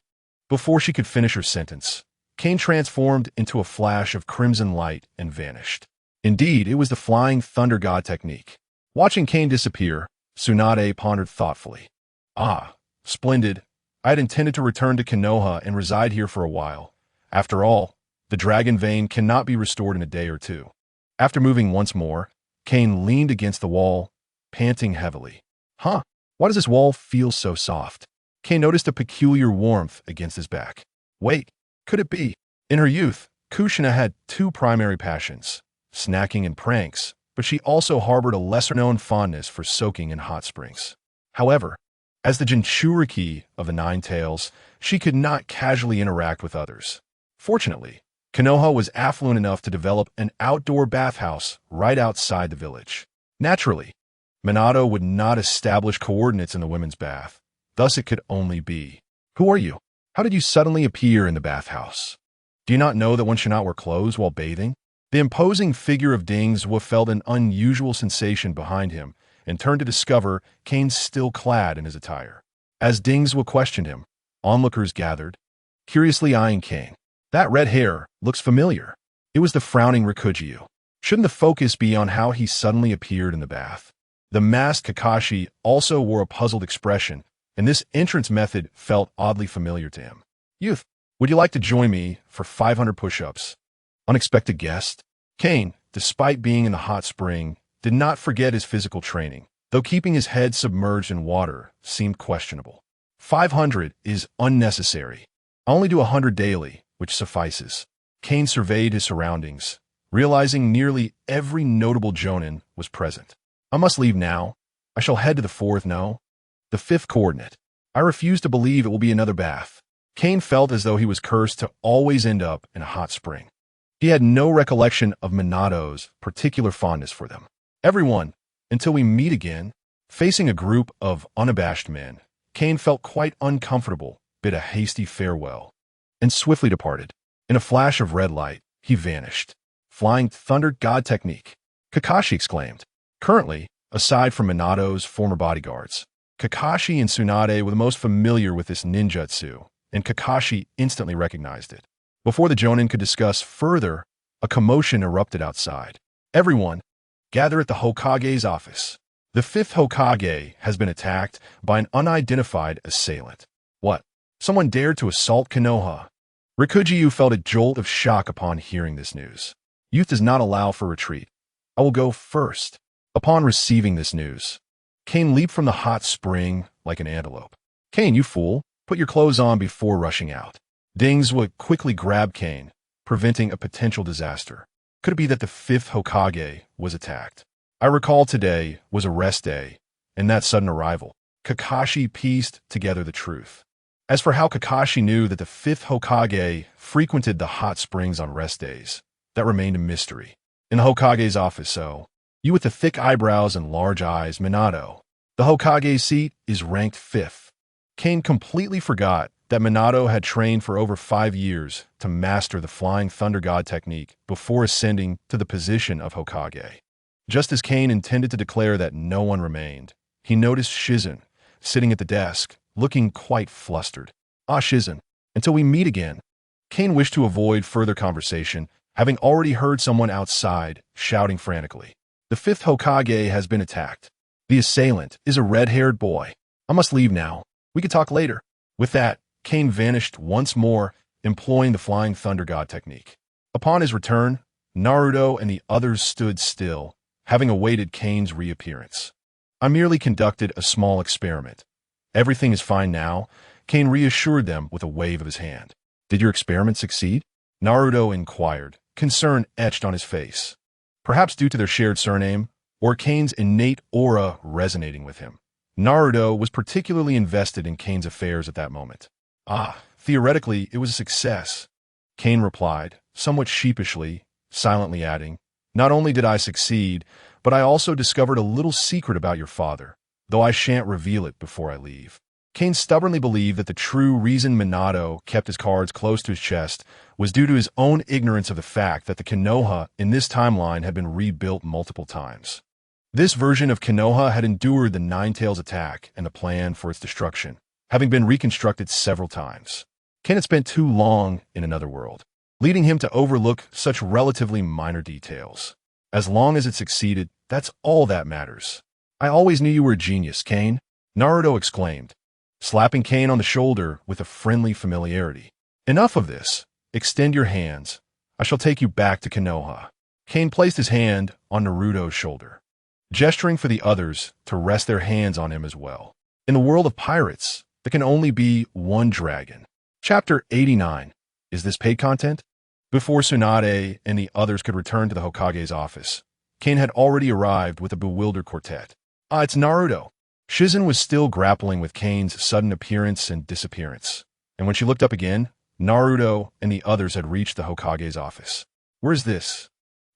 [SPEAKER 1] Before she could finish her sentence, Kane transformed into a flash of crimson light and vanished. Indeed, it was the Flying Thunder God technique. Watching Kane disappear, Tsunade pondered thoughtfully. Ah, splendid. I had intended to return to Konoha and reside here for a while. After all, the dragon vein cannot be restored in a day or two. After moving once more, Kane leaned against the wall, panting heavily. Huh, why does this wall feel so soft? Kane noticed a peculiar warmth against his back. Wait, could it be? In her youth, Kushina had two primary passions, snacking and pranks, but she also harbored a lesser-known fondness for soaking in hot springs. However, as the Jinchuriki of the Nine-Tails, she could not casually interact with others. Fortunately, Konoha was affluent enough to develop an outdoor bathhouse right outside the village. Naturally, Minato would not establish coordinates in the women's bath. Thus it could only be. Who are you? How did you suddenly appear in the bathhouse? Do you not know that one should not wear clothes while bathing? The imposing figure of Dingswa felt an unusual sensation behind him and turned to discover Kane still clad in his attire. As Dingswa questioned him, onlookers gathered, curiously eyeing Kane. That red hair looks familiar. It was the frowning Rikujiu. Shouldn't the focus be on how he suddenly appeared in the bath? The masked Kakashi also wore a puzzled expression, and this entrance method felt oddly familiar to him. Youth, would you like to join me for 500 push-ups? Unexpected guest? Kane, despite being in the hot spring, did not forget his physical training, though keeping his head submerged in water seemed questionable. 500 is unnecessary. I only do 100 daily, which suffices. Kane surveyed his surroundings, realizing nearly every notable jonin was present. I must leave now. I shall head to the fourth, no, the fifth coordinate. I refuse to believe it will be another bath. Kane felt as though he was cursed to always end up in a hot spring. He had no recollection of Minato's particular fondness for them. Everyone, until we meet again, facing a group of unabashed men, Kane felt quite uncomfortable, bid a hasty farewell, and swiftly departed. In a flash of red light, he vanished. Flying Thunder God technique, Kakashi exclaimed. Currently, aside from Minato's former bodyguards, Kakashi and Tsunade were the most familiar with this ninjutsu, and Kakashi instantly recognized it. Before the Jonin could discuss further, a commotion erupted outside. Everyone, gather at the Hokage's office. The fifth Hokage has been attacked by an unidentified assailant. What? Someone dared to assault Konoha? Rikujiu felt a jolt of shock upon hearing this news. Youth does not allow for retreat. I will go first. Upon receiving this news, Kane leaped from the hot spring like an antelope. Kane, you fool, put your clothes on before rushing out. Dings would quickly grab Kane, preventing a potential disaster. Could it be that the fifth Hokage was attacked? I recall today was a rest day, and that sudden arrival. Kakashi pieced together the truth. As for how Kakashi knew that the fifth Hokage frequented the hot springs on rest days, that remained a mystery. In the Hokage's office, you with the thick eyebrows and large eyes, Minato. The Hokage's seat is ranked 5th. Kane completely forgot that Minato had trained for over 5 years to master the Flying Thunder God technique before ascending to the position of Hokage. Just as Kane intended to declare that no one remained, he noticed Shizen, sitting at the desk, looking quite flustered. Ah, Shizen, until we meet again. Kane wished to avoid further conversation, having already heard someone outside shouting frantically. The fifth Hokage has been attacked. The assailant is a red-haired boy. I must leave now. We can talk later. With that, Kane vanished once more, employing the Flying Thunder God technique. Upon his return, Naruto and the others stood still, having awaited Kane's reappearance. I merely conducted a small experiment. Everything is fine now, Kane reassured them with a wave of his hand. Did your experiment succeed? Naruto inquired, concern etched on his face. Perhaps due to their shared surname, or Kane's innate aura resonating with him. Naruto was particularly invested in Kane's affairs at that moment. Ah, theoretically, it was a success. Kane replied, somewhat sheepishly, silently adding, not only did I succeed, but I also discovered a little secret about your father, though I shan't reveal it before I leave. Kane stubbornly believed that the true reason Minato kept his cards close to his chest was due to his own ignorance of the fact that the Konoha in this timeline had been rebuilt multiple times. This version of Konoha had endured the Nine-Tails attack and the plan for its destruction, having been reconstructed several times. Kane had spent too long in another world, leading him to overlook such relatively minor details. As long as it succeeded, that's all that matters. I always knew you were a genius, Kane, Naruto exclaimed, slapping Kane on the shoulder with a friendly familiarity. Enough of this. Extend your hands. I shall take you back to Konoha. Kane placed his hand on Naruto's shoulder, gesturing for the others to rest their hands on him as well. In the world of pirates, there can only be one dragon. Chapter 89. Is this paid content? Before Tsunade and the others could return to the Hokage's office, Kane had already arrived with a bewildered quartet. Ah, it's Naruto. Shizen was still grappling with Kane's sudden appearance and disappearance, and when she looked up again, Naruto and the others had reached the Hokage's office. Where's this?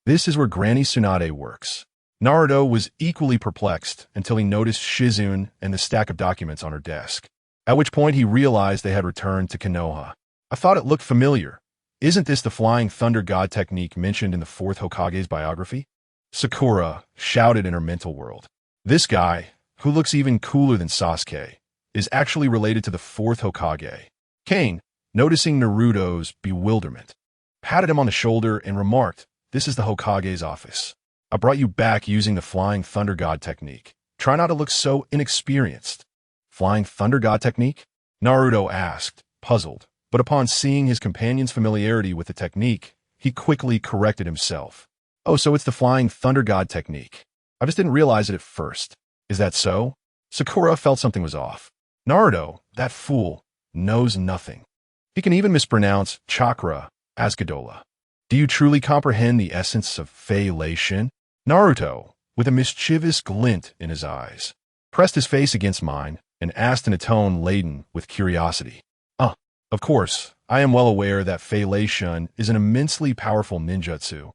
[SPEAKER 1] This is where Granny Tsunade works. Naruto was equally perplexed until he noticed Shizune and the stack of documents on her desk, at which point he realized they had returned to Konoha. I thought it looked familiar. Isn't this the Flying Thunder God technique mentioned in the 4th Hokage's biography? Sakura shouted in her mental world. This guy, who looks even cooler than Sasuke, is actually related to the 4th Hokage. Kane, noticing Naruto's bewilderment, patted him on the shoulder and remarked, this is the Hokage's office. I brought you back using the Flying Thunder God technique. Try not to look so inexperienced. Flying Thunder God technique? Naruto asked, puzzled, but upon seeing his companion's familiarity with the technique, he quickly corrected himself. Oh, so it's the Flying Thunder God technique. I just didn't realize it at first. Is that so? Sakura felt something was off. Naruto, that fool, knows nothing. He can even mispronounce chakra as Gadola. Do you truly comprehend the essence of Fei Lei Shin? Naruto, with a mischievous glint in his eyes, pressed his face against mine and asked in a tone laden with curiosity. Of course, I am well aware that Fei Shun is an immensely powerful ninjutsu,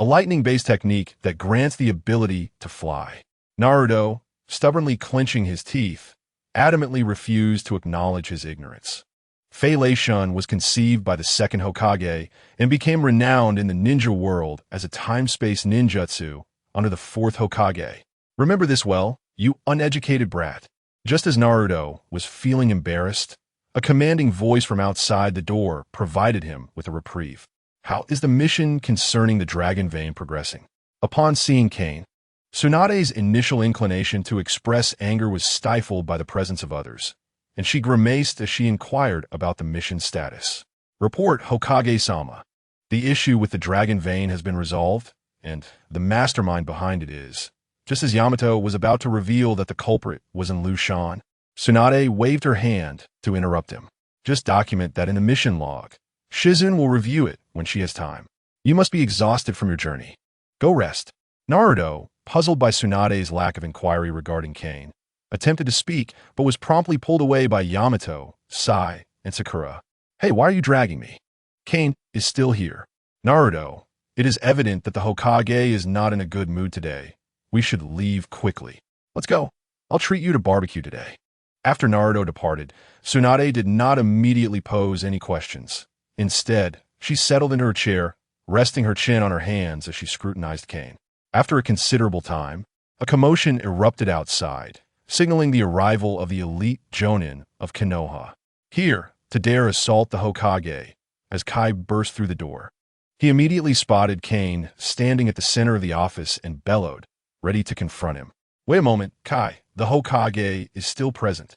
[SPEAKER 1] a lightning-based technique that grants the ability to fly. Naruto, stubbornly clenching his teeth, adamantly refused to acknowledge his ignorance. Fei Shun was conceived by the second Hokage and became renowned in the ninja world as a time-space ninjutsu under the fourth Hokage. Remember this well, you uneducated brat. Just as Naruto was feeling embarrassed, a commanding voice from outside the door provided him with a reprieve. How is the mission concerning the Dragon Vein progressing? Upon seeing Kane, Tsunade's initial inclination to express anger was stifled by the presence of others, and she grimaced as she inquired about the mission status. Report, Hokage-sama. The issue with the Dragon Vein has been resolved, and the mastermind behind it is. Just as Yamato was about to reveal that the culprit was in Liu Shan, Tsunade waved her hand to interrupt him. Just document that in the mission log. Shizune will review it when she has time. You must be exhausted from your journey. Go rest. Naruto, puzzled by Tsunade's lack of inquiry regarding Kane, attempted to speak, but was promptly pulled away by Yamato, Sai, and Sakura. Hey, why are you dragging me? Kane is still here. Naruto, it is evident that the Hokage is not in a good mood today. We should leave quickly. Let's go. I'll treat you to barbecue today. After Naruto departed, Tsunade did not immediately pose any questions. Instead, she settled into her chair, resting her chin on her hands as she scrutinized Kane. After a considerable time, a commotion erupted outside, signaling the arrival of the elite Jonin of Konoha. Here, to dare assault the Hokage, as Kai burst through the door. He immediately spotted Kane standing at the center of the office and bellowed, ready to confront him. Wait a moment, Kai, the Hokage is still present.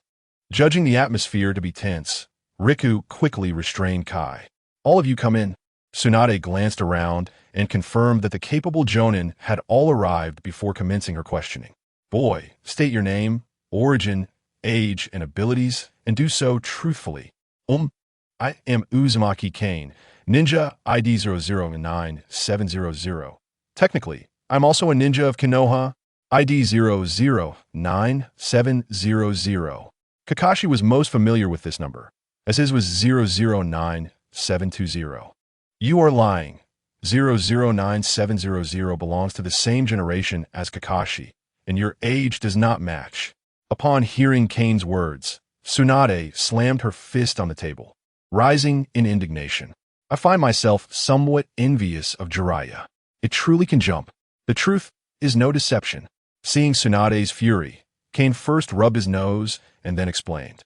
[SPEAKER 1] Judging the atmosphere to be tense, Riku quickly restrained Kai. All of you come in. Tsunade glanced around and confirmed that the capable Jonin had all arrived before commencing her questioning. Boy, state your name, origin, age, and abilities, and do so truthfully. I am Uzumaki Kane, Ninja ID 009700. Technically, I'm also a ninja of Konoha, ID 009700. Kakashi was most familiar with this number, as his was 009720. You are lying. 009700 belongs to the same generation as Kakashi, and your age does not match. Upon hearing Kane's words, Tsunade slammed her fist on the table, rising in indignation. I find myself somewhat envious of Jiraiya. It truly can jump. The truth is no deception. Seeing Tsunade's fury, Kane first rubbed his nose and then explained.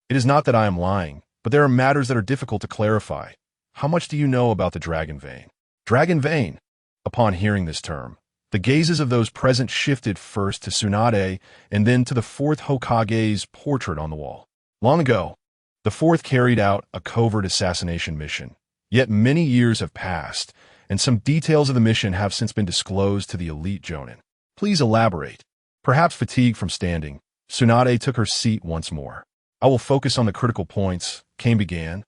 [SPEAKER 1] It is not that I am lying, but there are matters that are difficult to clarify. How much do you know about the Dragon Vein? Dragon Vein? Upon hearing this term, the gazes of those present shifted first to Tsunade and then to the fourth Hokage's portrait on the wall. Long ago, the fourth carried out a covert assassination mission. Yet many years have passed, and some details of the mission have since been disclosed to the elite Jonin. Please elaborate. Perhaps fatigued from standing, Tsunade took her seat once more. I will focus on the critical points, Kane began,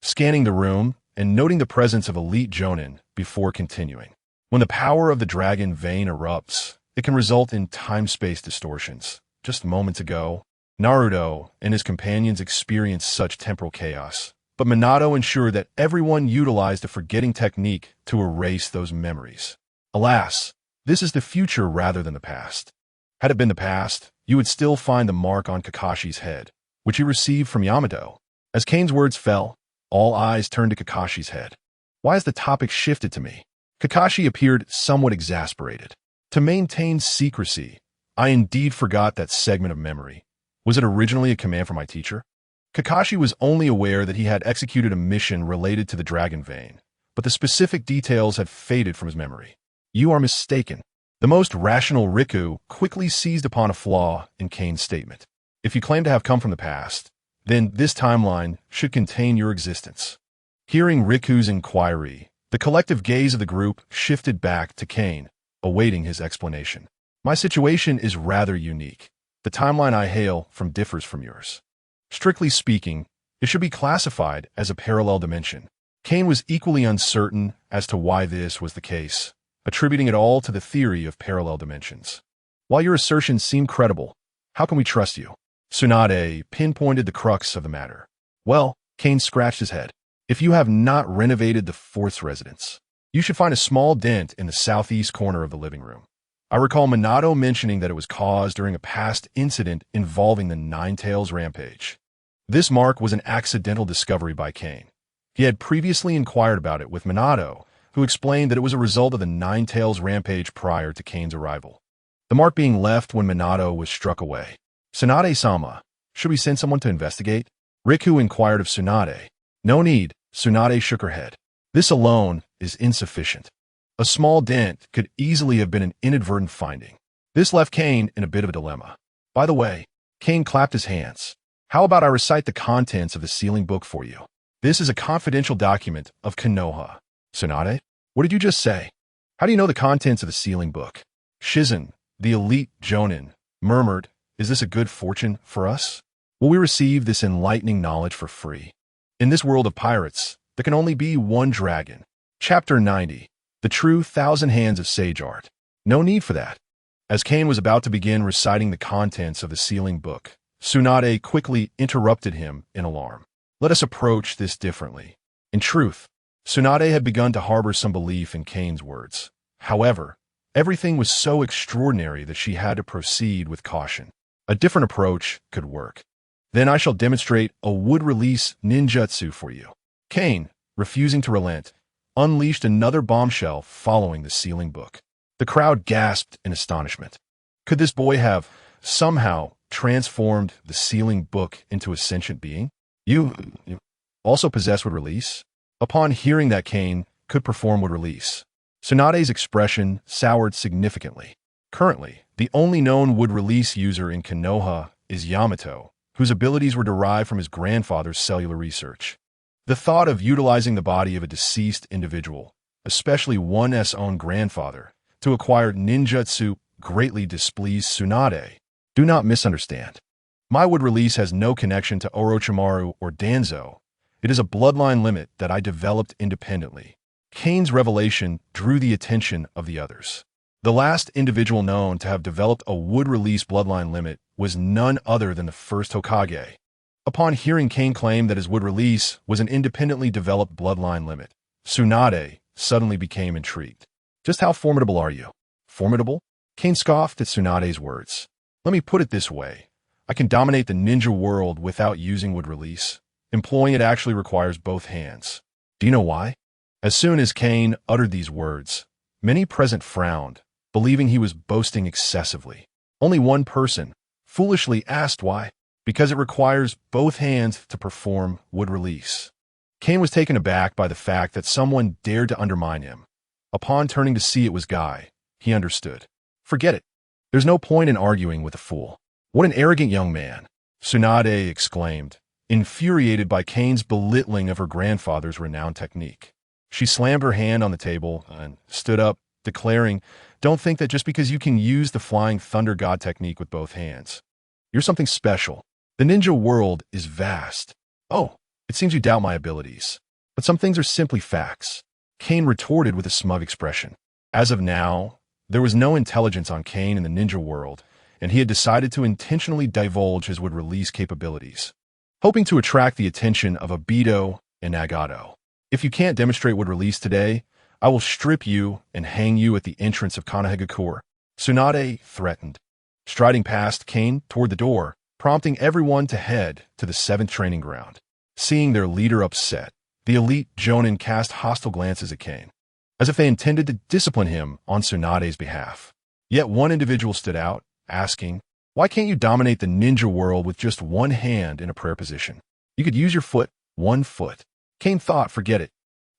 [SPEAKER 1] scanning the room and noting the presence of elite Jonin before continuing. When the power of the Dragon Vein erupts, it can result in time-space distortions. Just moments ago, Naruto and his companions experienced such temporal chaos, but Minato ensured that everyone utilized a forgetting technique to erase those memories. Alas, this is the future rather than the past. Had it been the past, you would still find the mark on Kakashi's head, which he received from Yamato. As Kane's words fell, all eyes turned to Kakashi's head. Why has the topic shifted to me? Kakashi appeared somewhat exasperated. To maintain secrecy, I indeed forgot that segment of memory. Was it originally a command from my teacher? Kakashi was only aware that he had executed a mission related to the Dragon Vein, but the specific details had faded from his memory. You are mistaken. The most rational Riku quickly seized upon a flaw in Kane's statement. If you claim to have come from the past, then this timeline should contain your existence. Hearing Riku's inquiry, the collective gaze of the group shifted back to Kane, awaiting his explanation. My situation is rather unique. The timeline I hail from differs from yours. Strictly speaking, it should be classified as a parallel dimension. Kane was equally uncertain as to why this was the case, attributing it all to the theory of parallel dimensions. While your assertions seem credible, how can we trust you? Tsunade pinpointed the crux of the matter. Well, Kane scratched his head. If you have not renovated the fourth's residence, you should find a small dent in the southeast corner of the living room. I recall Minato mentioning that it was caused during a past incident involving the Ninetales rampage. This mark was an accidental discovery by Kane. He had previously inquired about it with Minato, who explained that it was a result of the Ninetales rampage prior to Kane's arrival. The mark being left when Minato was struck away. Tsunade-sama, should we send someone to investigate? Riku inquired of Tsunade. No need, Tsunade shook her head. This alone is insufficient. A small dent could easily have been an inadvertent finding. This left Kane in a bit of a dilemma. By the way, Kane clapped his hands. How about I recite the contents of the sealing book for you? This is a confidential document of Konoha. Tsunade, what did you just say? How do you know the contents of the sealing book? Shizen, the elite jonin, murmured, is this a good fortune for us? Will we receive this enlightening knowledge for free? In this world of pirates, there can only be one dragon. Chapter 90. The True Thousand Hands of Sage Art. No need for that. As Kane was about to begin reciting the contents of the sealing book, Tsunade quickly interrupted him in alarm. Let us approach this differently. In truth, Tsunade had begun to harbor some belief in Kane's words. However, everything was so extraordinary that she had to proceed with caution. A different approach could work. Then I shall demonstrate a wood-release ninjutsu for you. Kane, refusing to relent, unleashed another bombshell following the sealing book. The crowd gasped in astonishment. Could this boy have, somehow, transformed the sealing book into a sentient being? You also possess wood release? Upon hearing that Kane could perform wood release, Tsunade's expression soured significantly. Currently, the only known wood release user in Konoha is Yamato, whose abilities were derived from his grandfather's cellular research. The thought of utilizing the body of a deceased individual, especially one's own grandfather, to acquire ninjutsu greatly displeased Tsunade. Do not misunderstand. My wood release has no connection to Orochimaru or Danzo. It is a bloodline limit that I developed independently. Kane's revelation drew the attention of the others. The last individual known to have developed a wood release bloodline limit was none other than the first Hokage. Upon hearing Kane claim that his wood release was an independently developed bloodline limit, Tsunade suddenly became intrigued. Just how formidable are you? Formidable? Kane scoffed at Tsunade's words. Let me put it this way. I can dominate the ninja world without using wood release. Employing it actually requires both hands. Do you know why? As soon as Kane uttered these words, many present frowned, believing he was boasting excessively. Only one person foolishly asked why. Because it requires both hands to perform wood release. Kane was taken aback by the fact that someone dared to undermine him. Upon turning to see it was Guy, he understood. Forget it. There's no point in arguing with a fool. What an arrogant young man, Tsunade exclaimed, infuriated by Kane's belittling of her grandfather's renowned technique. She slammed her hand on the table and stood up, declaring, don't think that just because you can use the Flying Thunder God technique with both hands, you're something special. The ninja world is vast. Oh, it seems you doubt my abilities. But some things are simply facts. Kane retorted with a smug expression. As of now, there was no intelligence on Kane in the ninja world, and he had decided to intentionally divulge his wood release capabilities, hoping to attract the attention of Obito and Nagato. If you can't demonstrate wood release today, I will strip you and hang you at the entrance of Konohagakure, Tsunade threatened, striding past Kane toward the door, prompting everyone to head to the 7th training ground. Seeing their leader upset, the elite jonin cast hostile glances at Kane, as if they intended to discipline him on Tsunade's behalf. Yet one individual stood out, asking, why can't you dominate the ninja world with just one hand in a prayer position? You could use your foot, one foot. Kane thought, forget it.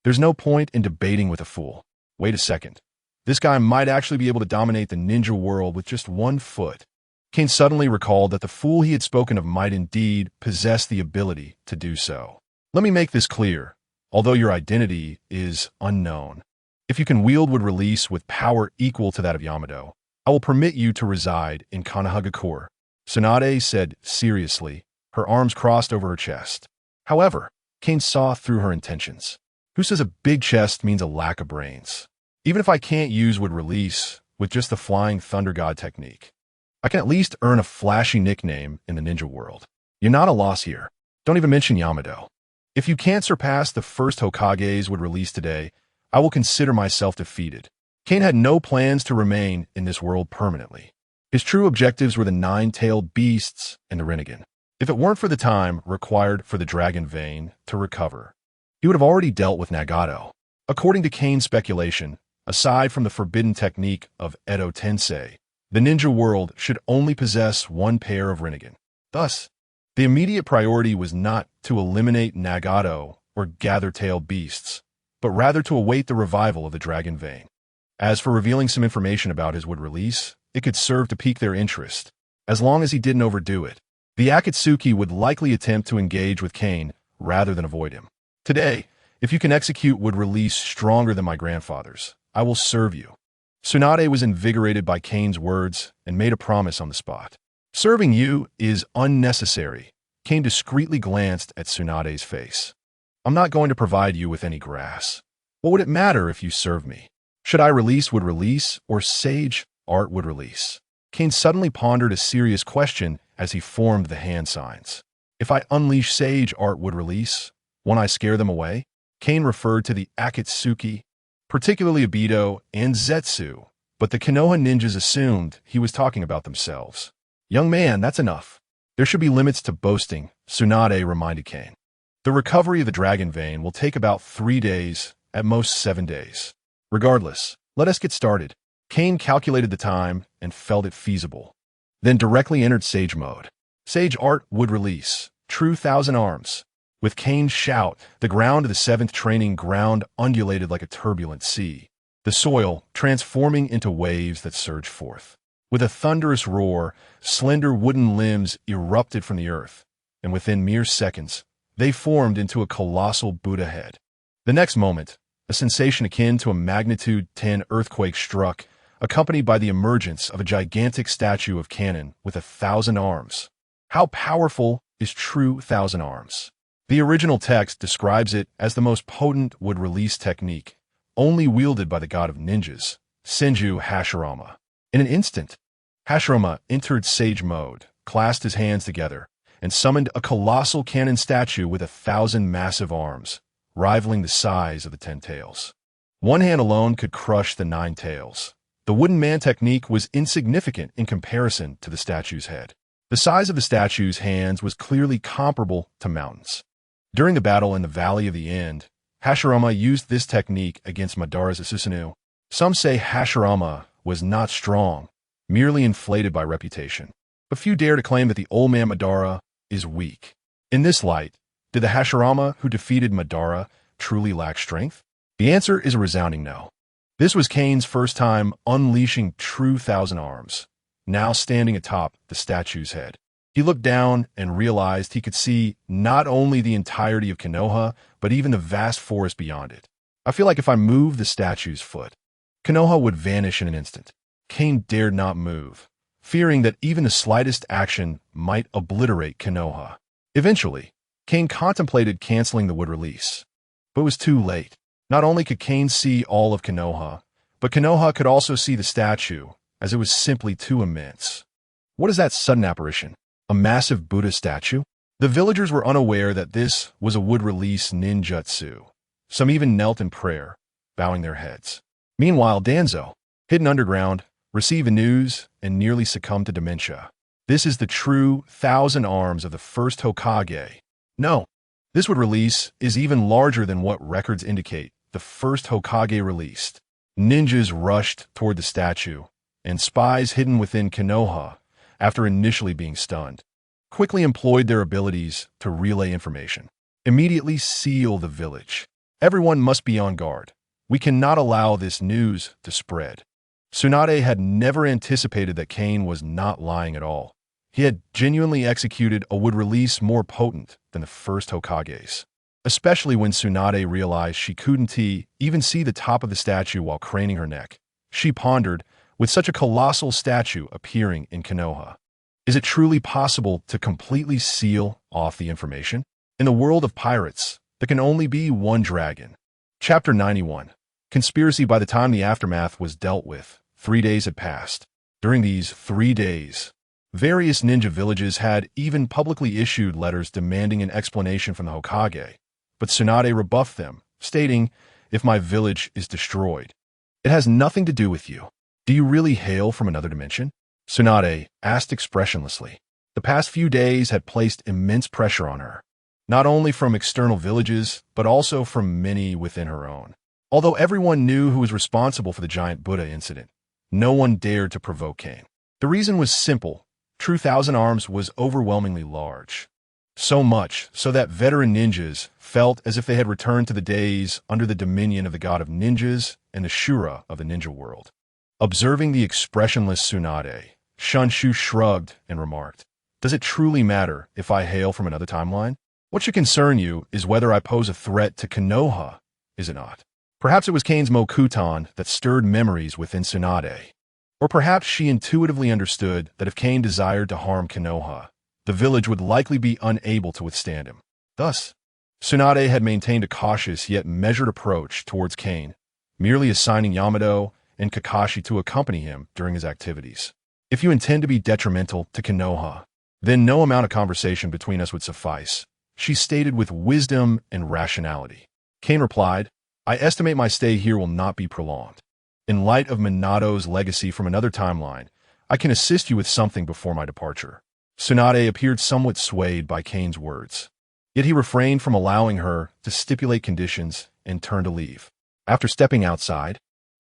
[SPEAKER 1] There's no point in debating with a fool. Wait a second. This guy might actually be able to dominate the ninja world with just one foot. Kane suddenly recalled that the fool he had spoken of might indeed possess the ability to do so. Let me make this clear. Although your identity is unknown, if you can wield wood release with power equal to that of Yamato, I will permit you to reside in Konohagakure, Tsunade said seriously, her arms crossed over her chest. However, Kane saw through her intentions. Who says a big chest means a lack of brains? Even if I can't use wood release with just the Flying Thunder God technique, I can at least earn a flashy nickname in the ninja world. You're not a loss here. Don't even mention Yamato. If you can't surpass the first Hokage's would release today, I will consider myself defeated. Kane had no plans to remain in this world permanently. His true objectives were the nine-tailed beasts and the Rinnegan. If it weren't for the time required for the dragon vein to recover, he would have already dealt with Nagato. According to Kane's speculation, aside from the forbidden technique of Edo Tensei, the ninja world should only possess one pair of Rinnegan. Thus, the immediate priority was not to eliminate Nagato or gather tail beasts, but rather to await the revival of the dragon vein. As for revealing some information about his wood release, it could serve to pique their interest, as long as he didn't overdo it. The Akatsuki would likely attempt to engage with Kane rather than avoid him. Today, if you can execute wood release stronger than my grandfather's, I will serve you. Tsunade was invigorated by Kane's words and made a promise on the spot. Serving you is unnecessary. Kane discreetly glanced at Tsunade's face. I'm not going to provide you with any grass. What would it matter if you serve me? Should I release wood release or sage art would release? Kane suddenly pondered a serious question as he formed the hand signs. If I unleash sage art would release, won't I scare them away? Kane referred to the Akatsuki, particularly Obito and Zetsu, but the Konoha ninjas assumed he was talking about themselves. Young man, that's enough. There should be limits to boasting, Tsunade reminded Kane. The recovery of the dragon vein will take about 3 days, at most 7 days. Regardless, let us get started. Kane calculated the time and felt it feasible, then directly entered Sage mode. Sage art would release, true Thousand Arms. With Kane's shout, the ground of the 7th training ground undulated like a turbulent sea, the soil transforming into waves that surged forth. With a thunderous roar, slender wooden limbs erupted from the earth, and within mere seconds, they formed into a colossal Buddha head. The next moment, a sensation akin to a magnitude 10 earthquake struck, accompanied by the emergence of a gigantic statue of Kanen with 1,000 arms. How powerful is true Thousand Arms? The original text describes it as the most potent wood release technique, only wielded by the god of ninjas, Senju Hashirama. In an instant, Hashirama entered Sage mode, clasped his hands together, and summoned a colossal Kanen statue with 1,000 massive arms, rivaling the size of the 10 tails. One hand alone could crush the 9 tails. The wooden man technique was insignificant in comparison to the statue's head. The size of the statue's hands was clearly comparable to mountains. During the battle in the Valley of the End, Hashirama used this technique against Madara's Susanoo. Some say Hashirama was not strong, merely inflated by reputation. But few dare to claim that the old man Madara is weak. In this light, did the Hashirama who defeated Madara truly lack strength? The answer is a resounding no. This was Kane's first time unleashing true Thousand Arms, now standing atop the statue's head. He looked down and realized he could see not only the entirety of Konoha, but even the vast forest beyond it. I feel like if I move the statue's foot, Konoha would vanish in an instant. Kane dared not move, fearing that even the slightest action might obliterate Konoha. Eventually, Kane contemplated canceling the wood release, but it was too late. Not only could Kane see all of Konoha, but Konoha could also see the statue, as it was simply too immense. What is that sudden apparition? A massive Buddha statue? The villagers were unaware that this was a wood release ninjutsu. Some even knelt in prayer, bowing their heads. Meanwhile, Danzo, hidden underground, received the news and nearly succumbed to dementia. This is the true Thousand Arms of the first Hokage. No, this wood release is even larger than what records indicate the first Hokage released. Ninjas rushed toward the statue, and spies hidden within Konoha, after initially being stunned, quickly employed their abilities to relay information. Immediately seal the village. Everyone must be on guard. We cannot allow this news to spread. Tsunade had never anticipated that Kane was not lying at all. He had genuinely executed a wood release more potent than the first Hokage's. Especially when Tsunade realized she couldn't even see the top of the statue while craning her neck. She pondered, with such a colossal statue appearing in Konoha, is it truly possible to completely seal off the information? In the world of pirates, there can only be one dragon. Chapter 91. Conspiracy. By the time the aftermath was dealt with, 3 days had passed. During these 3 days, various ninja villages had even publicly issued letters demanding an explanation from the Hokage. but Tsunade rebuffed them, stating, "If my village is destroyed, it has nothing to do with you. Do you really hail from another dimension?" Tsunade asked expressionlessly. The past few days had placed immense pressure on her, not only from external villages, but also from many within her own. Although everyone knew who was responsible for the giant Buddha incident, no one dared to provoke Kane. The reason was simple. True Thousand Arms was overwhelmingly large. So much so that veteran ninjas felt as if they had returned to the days under the dominion of the god of ninjas and the Shura of the ninja world. Observing the expressionless Tsunade, Shunshu shrugged and remarked, "Does it truly matter if I hail from another timeline? What should concern you is whether I pose a threat to Konoha, is it not?" Perhaps it was Kane's Mokuton that stirred memories within Tsunade. Or perhaps she intuitively understood that if Kane desired to harm Konoha, the village would likely be unable to withstand him. Thus, Tsunade had maintained a cautious yet measured approach towards Kane, merely assigning Yamato and Kakashi to accompany him during his activities. "If you intend to be detrimental to Konoha, then no amount of conversation between us would suffice," she stated with wisdom and rationality. Kane replied, "I estimate my stay here will not be prolonged. In light of Minato's legacy from another timeline, I can assist you with something before my departure." Tsunade appeared somewhat swayed by Kane's words, yet he refrained from allowing her to stipulate conditions and turned to leave. After stepping outside,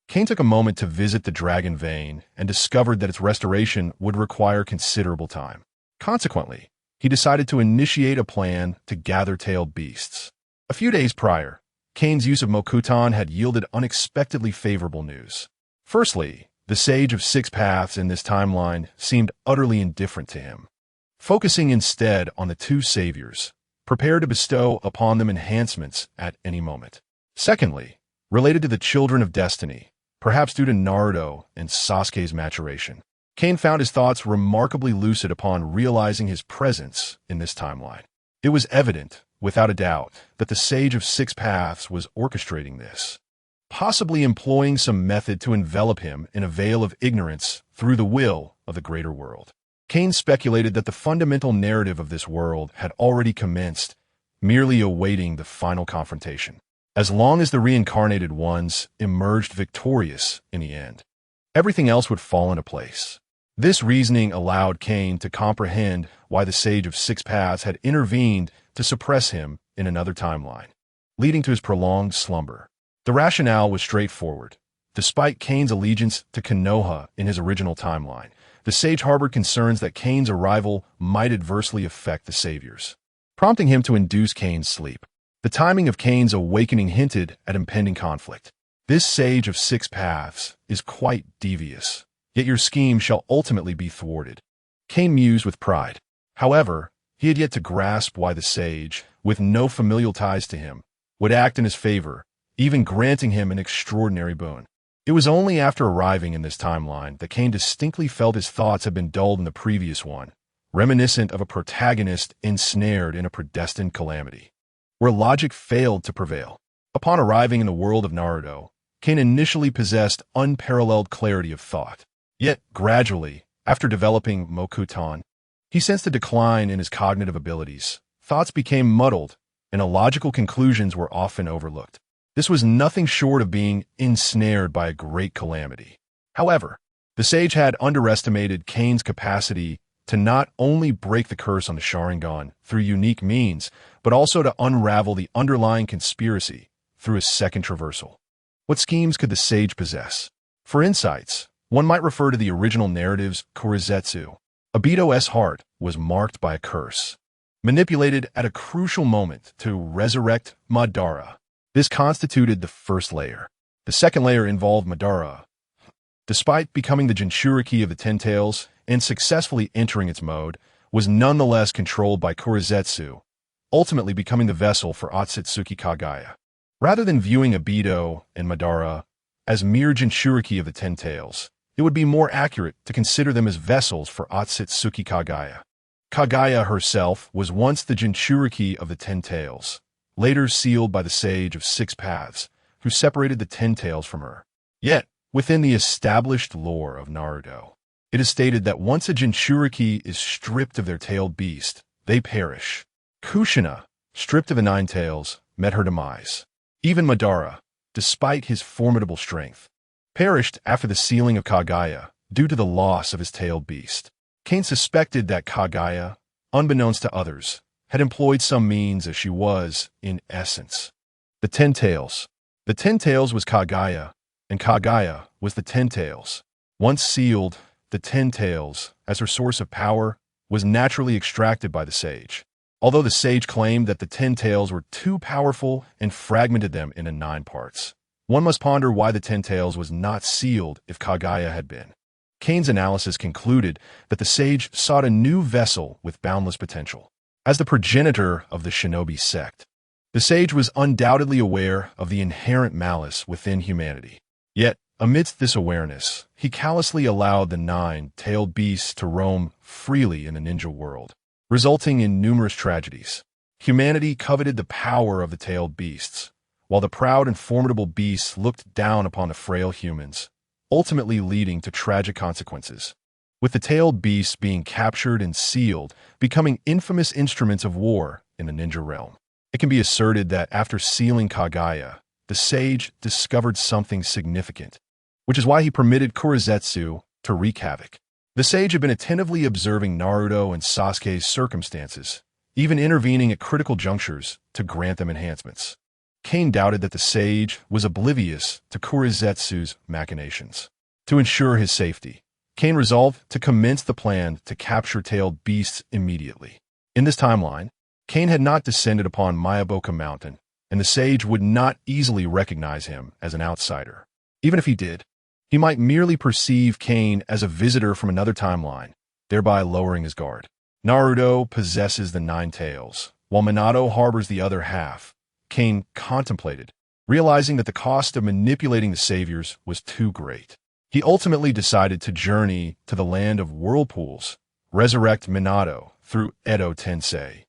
[SPEAKER 1] Kane took a moment to visit the Dragon Vein and discovered that its restoration would require considerable time. Consequently, he decided to initiate a plan to gather tailed beasts. A few days prior, Kane's use of Mokuton had yielded unexpectedly favorable news. Firstly, the Sage of Six Paths in this timeline seemed utterly indifferent to him, focusing instead on the two saviors, prepared to bestow upon them enhancements at any moment. Secondly, related to the Children of Destiny, perhaps due to Naruto and Sasuke's maturation, Kane found his thoughts remarkably lucid upon realizing his presence in this timeline. It was evident, without a doubt, that the Sage of Six Paths was orchestrating this, possibly employing some method to envelop him in a veil of ignorance through the will of the greater world. Kane speculated that the fundamental narrative of this world had already commenced, merely awaiting the final confrontation. As long as the reincarnated ones emerged victorious in the end, everything else would fall into place. This reasoning allowed Kane to comprehend why the Sage of Six Paths had intervened to suppress him in another timeline, leading to his prolonged slumber. The rationale was straightforward. Despite Kane's allegiance to Konoha in his original timeline, the sage harbored concerns that Kane's arrival might adversely affect the saviors, prompting him to induce Kane's sleep. The timing of Kane's awakening hinted at impending conflict. "This Sage of Six Paths is quite devious, yet your scheme shall ultimately be thwarted," Kane mused with pride. However, he had yet to grasp why the sage, with no familial ties to him, would act in his favor, even granting him an extraordinary boon. It was only after arriving in this timeline that Kane distinctly felt his thoughts had been dulled in the previous one, reminiscent of a protagonist ensnared in a predestined calamity, where logic failed to prevail. Upon arriving in the world of Naruto, Kane initially possessed unparalleled clarity of thought. Yet, gradually, after developing Mokuton, he sensed a decline in his cognitive abilities. Thoughts became muddled, and illogical conclusions were often overlooked. This was nothing short of being ensnared by a great calamity. However, the sage had underestimated Kane's capacity to not only break the curse on the Sharingan through unique means, but also to unravel the underlying conspiracy through a second traversal. What schemes could the sage possess? For insights, one might refer to the original narrative's Kurizetsu. Obito's heart was marked by a curse, manipulated at a crucial moment to resurrect Madara. This constituted the first layer. The second layer involved Madara. Despite becoming the Jinchuriki of the Ten Tails and successfully entering its mode, was nonetheless controlled by Kurizetsu, ultimately becoming the vessel for Otsutsuki Kagaya. Rather than viewing Obito and Madara as mere Jinchuriki of the Ten Tails, it would be more accurate to consider them as vessels for Otsutsuki Kagaya. Kagaya herself was once the Jinchuriki of the Ten Tails, later sealed by the Sage of Six Paths, who separated the Ten Tails from her. Yet, within the established lore of Naruto, it is stated that once a Jinchuriki is stripped of their tailed beast, they perish. Kushina, stripped of the nine tails, met her demise. Even Madara, despite his formidable strength, perished after the sealing of Kagaya due to the loss of his tailed beast. Kane suspected that Kagaya, unbeknownst to others, had employed some means as she was, in essence, the Ten Tails. The Ten Tails was Kagaya, and Kagaya was the Ten Tails. Once sealed, the Ten Tails, as her source of power, was naturally extracted by the sage. Although the sage claimed that the Ten Tails were too powerful and fragmented them into 9 parts. One must ponder why the Ten Tails was not sealed if Kagaya had been. Kane's analysis concluded that the sage sought a new vessel with boundless potential. As the progenitor of the shinobi sect, the sage was undoubtedly aware of the inherent malice within humanity. Yet, amidst this awareness, he callously allowed the 9-tailed beasts to roam freely in the ninja world, resulting in numerous tragedies. Humanity coveted the power of the tailed beasts, while the proud and formidable beasts looked down upon the frail humans, ultimately leading to tragic consequences. With the tailed beasts being captured and sealed, becoming infamous instruments of war in the ninja realm. It can be asserted that after sealing Kagaya, the sage discovered something significant, which is why he permitted Kurizetsu to wreak havoc. The sage had been attentively observing Naruto and Sasuke's circumstances, even intervening at critical junctures to grant them enhancements. Kane doubted that the sage was oblivious to Kurizetsu's machinations. To ensure his safety, Kane resolved to commence the plan to capture tailed beasts immediately. In this timeline, Kane had not descended upon Mayaboka Mountain, and the sage would not easily recognize him as an outsider. Even if he did, he might merely perceive Kane as a visitor from another timeline, thereby lowering his guard. Naruto possesses the 9 tails, while Minato harbors the other half. Kane contemplated, realizing that the cost of manipulating the saviors was too great. He ultimately decided to journey to the land of whirlpools, resurrect Minato through Edo Tensei,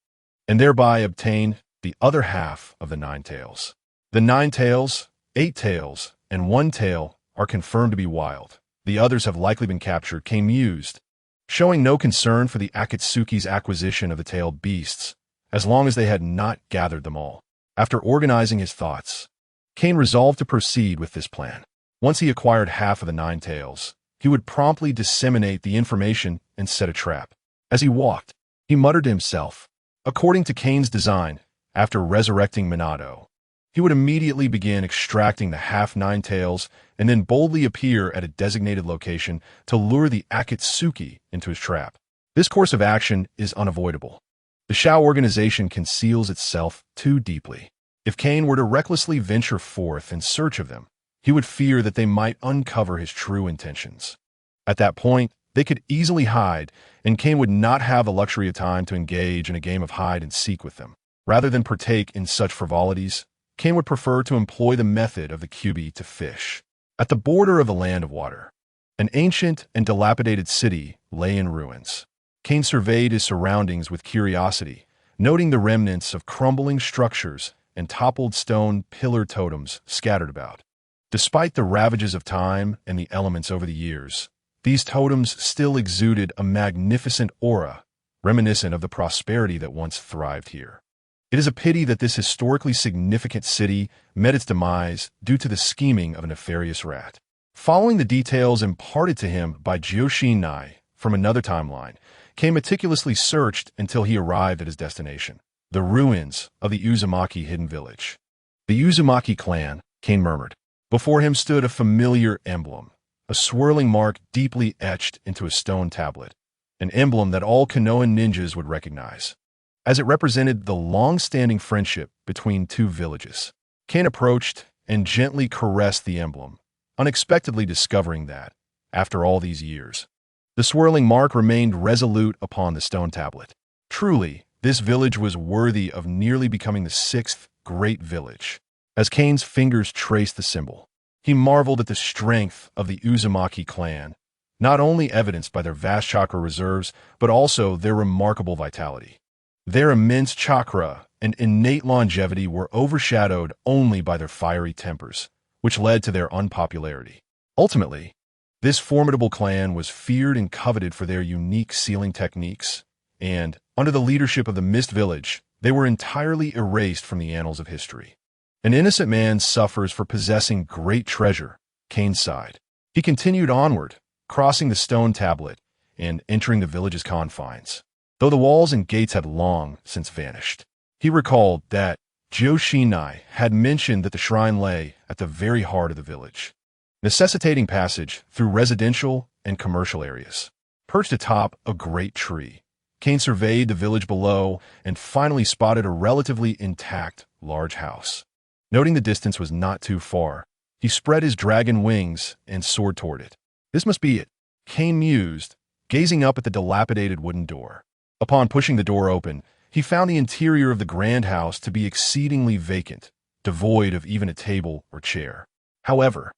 [SPEAKER 1] and thereby obtain the other half of the 9 tails. The 9 tails, 8 tails, and 1 tail are confirmed to be wild. The others have likely been captured, Kane mused, showing no concern for the Akatsuki's acquisition of the tailed beasts, as long as they had not gathered them all. After organizing his thoughts, Kane resolved to proceed with this plan. Once he acquired half of the 9 tails, he would promptly disseminate the information and set a trap. As he walked, he muttered to himself. According to Kane's design, after resurrecting Minato, he would immediately begin extracting the half 9 tails and then boldly appear at a designated location to lure the Akatsuki into his trap. This course of action is unavoidable. The Shao organization conceals itself too deeply. If Kane were to recklessly venture forth in search of them, he would fear that they might uncover his true intentions. At that point, they could easily hide, and Kane would not have the luxury of time to engage in a game of hide and seek with them. Rather than partake in such frivolities, Kane would prefer to employ the method of the Kyuubi to fish. At the border of the Land of Water, an ancient and dilapidated city lay in ruins. Kane surveyed his surroundings with curiosity, noting the remnants of crumbling structures and toppled stone pillar totems scattered about. Despite the ravages of time and the elements over the years, these totems still exuded a magnificent aura, reminiscent of the prosperity that once thrived here. It is a pity that this historically significant city met its demise due to the scheming of a nefarious rat. Following the details imparted to him by Joshinai from another timeline, Kane meticulously searched until he arrived at his destination, the ruins of the Uzumaki hidden village. The Uzumaki clan, Kane murmured. Before him stood a familiar emblem, a swirling mark deeply etched into a stone tablet, an emblem that all Konohan ninjas would recognize, as it represented the long-standing friendship between two villages. Kane approached and gently caressed the emblem, unexpectedly discovering that, after all these years, the swirling mark remained resolute upon the stone tablet. Truly, this village was worthy of nearly becoming the 6th great village. As Kane's fingers traced the symbol, he marveled at the strength of the Uzumaki clan, not only evidenced by their vast chakra reserves, but also their remarkable vitality. Their immense chakra and innate longevity were overshadowed only by their fiery tempers, which led to their unpopularity. Ultimately, this formidable clan was feared and coveted for their unique sealing techniques, and, under the leadership of the Mist Village, They were entirely erased from the annals of history. An innocent man suffers for possessing great treasure, Kane sighed. He continued onward, crossing the stone tablet and entering the village's confines. Though the walls and gates had long since vanished, he recalled that Joshinai had mentioned that the shrine lay at the very heart of the village, necessitating passage through residential and commercial areas. Perched atop a great tree, Kane surveyed the village below and finally spotted a relatively intact, large house. Noting the distance was not too far, he spread his dragon wings and soared toward it. This must be it, Kane mused, gazing up at the dilapidated wooden door. Upon pushing the door open, he found the interior of the grand house to be exceedingly vacant, devoid of even a table or chair. However,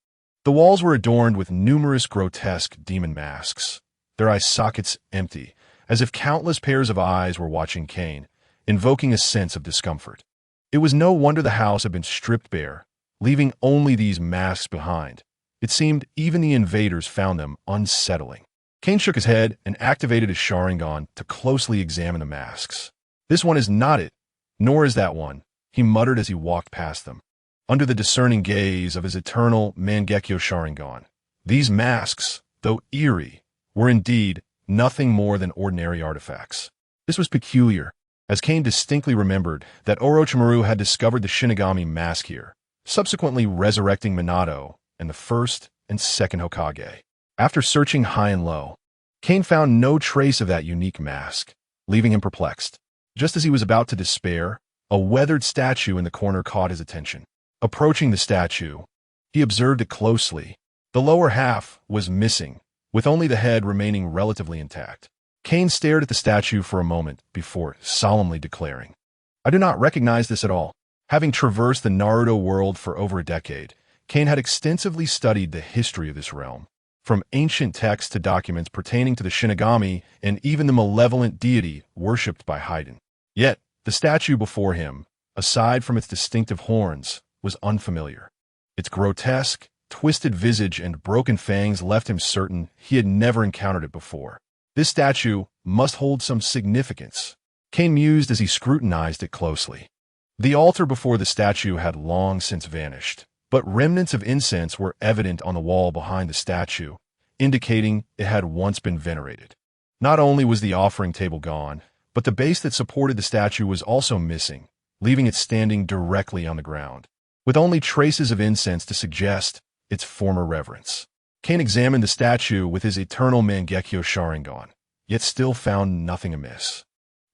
[SPEAKER 1] the walls were adorned with numerous grotesque demon masks, their eye sockets empty, as if countless pairs of eyes were watching Kane, invoking a sense of discomfort. It was no wonder the house had been stripped bare, leaving only these masks behind. It seemed even the invaders found them unsettling. Kane shook his head and activated his Sharingan to closely examine the masks. This one is not it, nor is that one, he muttered as he walked past them. Under the discerning gaze of his eternal Mangekyo Sharingan, these masks, though eerie, were indeed nothing more than ordinary artifacts. This was peculiar, as Kane distinctly remembered that Orochimaru had discovered the Shinigami mask here, subsequently resurrecting Minato and the first and second Hokage. After searching high and low, Kane found no trace of that unique mask, leaving him perplexed. Just as he was about to despair, a weathered statue in the corner caught his attention. Approaching the statue, he observed it closely. The lower half was missing, with only the head remaining relatively intact. Kane stared at the statue for a moment before solemnly declaring, "I do not recognize this at all." Having traversed the Naruto world for over a decade, Kane had extensively studied the history of this realm, from ancient texts to documents pertaining to the Shinigami and even the malevolent deity worshipped by Haiden. Yet, the statue before him, aside from its distinctive horns, was unfamiliar. Its grotesque, twisted visage and broken fangs left him certain he had never encountered it before. This statue must hold some significance, Kane mused as he scrutinized it closely. The altar before the statue had long since vanished, but remnants of incense were evident on the wall behind the statue, indicating it had once been venerated. Not only was the offering table gone, but the base that supported the statue was also missing, leaving it standing directly on the ground, with only traces of incense to suggest its former reverence. Kane examined the statue with his eternal Mangekyo Sharingan, yet still found nothing amiss.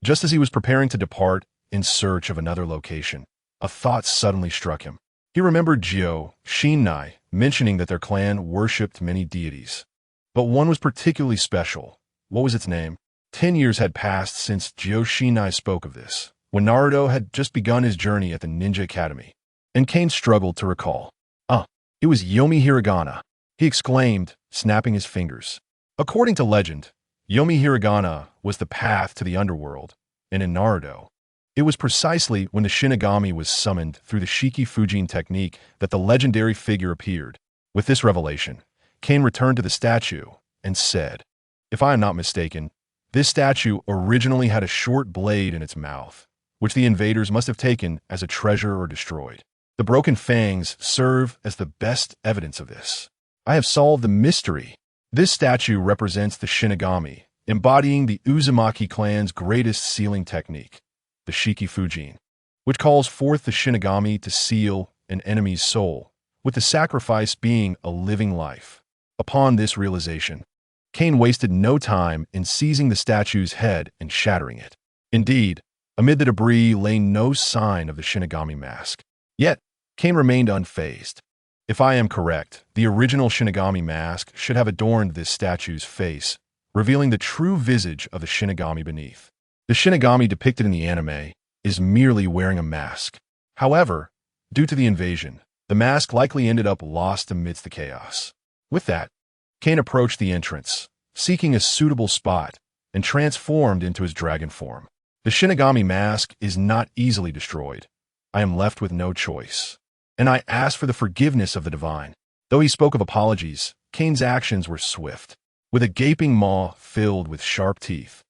[SPEAKER 1] Just as he was preparing to depart in search of another location, a thought suddenly struck him. He remembered Joshinai mentioning that their clan worshipped many deities, but one was particularly special. What was its name? 10 years had passed since Joshinai spoke of this, when Naruto had just begun his journey at the Ninja Academy, and Kane struggled to recall. It was Yomi Hiragana, he exclaimed, snapping his fingers. According to legend, Yomi Hiragana was the path to the underworld, and in Naruto, it was precisely when the Shinigami was summoned through the Shiki Fujin technique that the legendary figure appeared. With this revelation, Kane returned to the statue and said, "If I am not mistaken, this statue originally had a short blade in its mouth, which the invaders must have taken as a treasure or destroyed. The broken fangs serve as the best evidence of this. I have solved the mystery. This statue represents the Shinigami, embodying the Uzumaki clan's greatest sealing technique, the Shiki Fujin, which calls forth the Shinigami to seal an enemy's soul, with the sacrifice being a living life." Upon this realization, Kane wasted no time in seizing the statue's head and shattering it. Indeed, amid the debris lay no sign of the Shinigami mask. Yet, Kane remained unfazed. If I am correct, the original Shinigami mask should have adorned this statue's face, revealing the true visage of the Shinigami beneath. The Shinigami depicted in the anime is merely wearing a mask. However, due to the invasion, the mask likely ended up lost amidst the chaos. With that, Kane approached the entrance, seeking a suitable spot, and transformed into his dragon form. The Shinigami mask is not easily destroyed. I am left with no choice, and I ask for the forgiveness of the divine. Though he spoke of apologies, Kane's actions were swift. With a gaping maw filled with sharp teeth,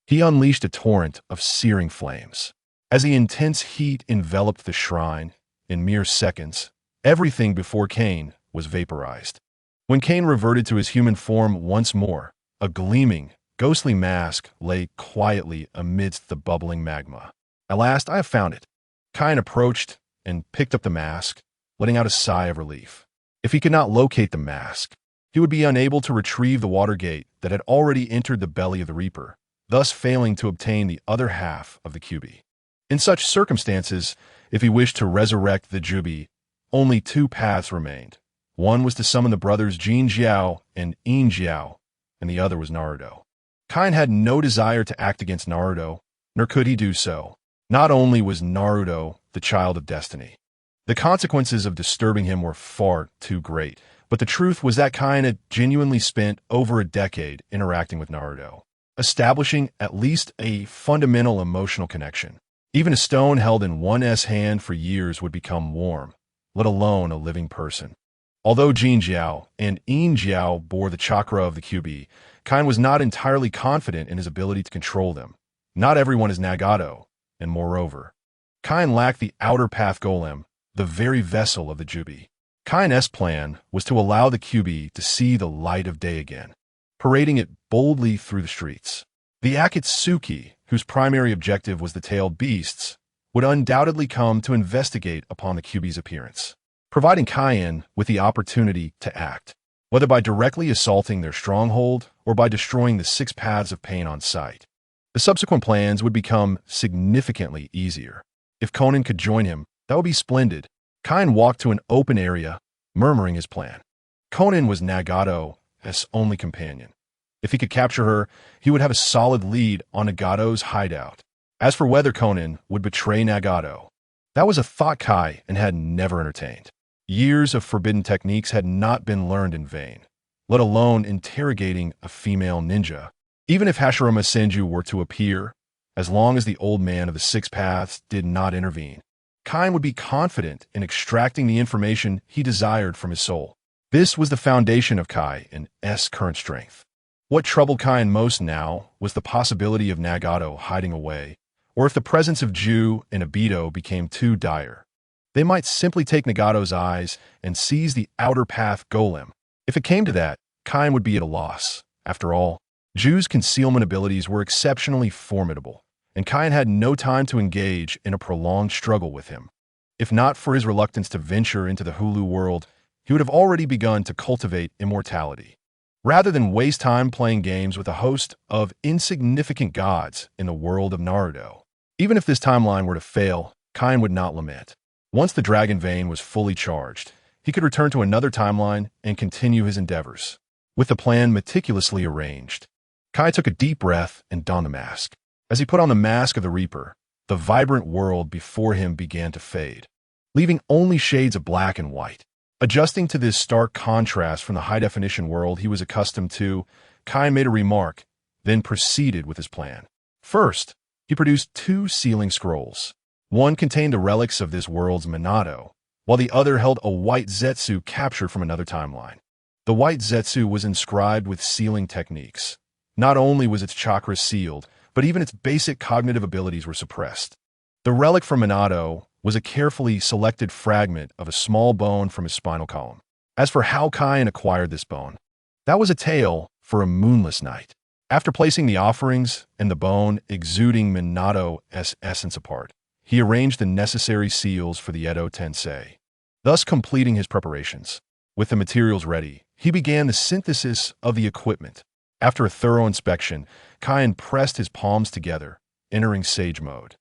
[SPEAKER 1] he unleashed a torrent of searing flames. As the intense heat enveloped the shrine, in mere seconds, everything before Kane was vaporized. When Kane reverted to his human form once more, a gleaming, ghostly mask lay quietly amidst the bubbling magma. At last, I have found it. Kane approached and picked up the mask, letting out a sigh of relief. If he could not locate the mask, he would be unable to retrieve the water gate that had already entered the belly of the Reaper, thus failing to obtain the other half of the QB. In such circumstances, if he wished to resurrect the Jubi, only two paths remained. One was to summon the brothers Jin Jiao and Yin Jiao, and the other was Naruto. Kane had no desire to act against Naruto, nor could he do so. Not only was Naruto the child of destiny, the consequences of disturbing him were far too great, but the truth was that Kane had genuinely spent over a decade interacting with Naruto, establishing at least a fundamental emotional connection. Even a stone held in one's hand for years would become warm, let alone a living person. Although Jin Jiao and Yin Jiao bore the chakra of the QB, Kane was not entirely confident in his ability to control them. Not everyone is Nagato, and moreover, Kane lacked the outer path golem, the very vessel of the Jubi. Kane's plan was to allow the QB to see the light of day again, parading it boldly through the streets. The Akatsuki, whose primary objective was the tailed beasts, would undoubtedly come to investigate upon the QB's appearance, providing Kane with the opportunity to act, whether by directly assaulting their stronghold or by destroying the 6 paths of pain on sight. The subsequent plans would become significantly easier. If Conan could join him, that would be splendid. Kane walked to an open area, murmuring his plan. Conan was Nagato's only companion. If he could capture her, he would have a solid lead on Nagato's hideout. As for whether Conan would betray Nagato, that was a thought Kai had never entertained. Years of forbidden techniques had not been learned in vain, let alone interrogating a female ninja. Even if Hashirama Senju were to appear, as long as the old man of the 6 paths did not intervene, Kane would be confident in extracting the information he desired from his soul. This was the foundation of Kane's current strength. What troubled Kane most now was the possibility of Nagato hiding away, or if the presence of Ju and Obito became too dire. They might simply take Nagato's eyes and seize the outer path golem. If it came to that, Kane would be at a loss. After all, Ju's concealment abilities were exceptionally formidable, and Kane had no time to engage in a prolonged struggle with him. If not for his reluctance to venture into the Hulu world, he would have already begun to cultivate immortality. Rather than waste time playing games with a host of insignificant gods in the world of Naruto. Even if this timeline were to fail, Kane would not lament. Once the Dragon Vein was fully charged, he could return to another timeline and continue his endeavors. With the plan meticulously arranged, Kane took a deep breath and donned the mask. As he put on the mask of the Reaper, the vibrant world before him began to fade, leaving only shades of black and white. Adjusting to this stark contrast from the high-definition world he was accustomed to, Kane made a remark, then proceeded with his plan. First, he produced 2 sealing scrolls. One contained the relics of this world's Minato, while the other held a white Zetsu captured from another timeline. The white Zetsu was inscribed with sealing techniques. Not only was its chakra sealed, but even its basic cognitive abilities were suppressed. The relic from Minato was a carefully selected fragment of a small bone from his spinal column. As for how Kane acquired this bone, that was a tale for a moonless night. After placing the offerings and the bone exuding Minato's essence apart, he arranged the necessary seals for the Edo Tensei, thus completing his preparations. With the materials ready, he began the synthesis of the equipment. After a thorough inspection, Kane pressed his palms together, entering Sage mode.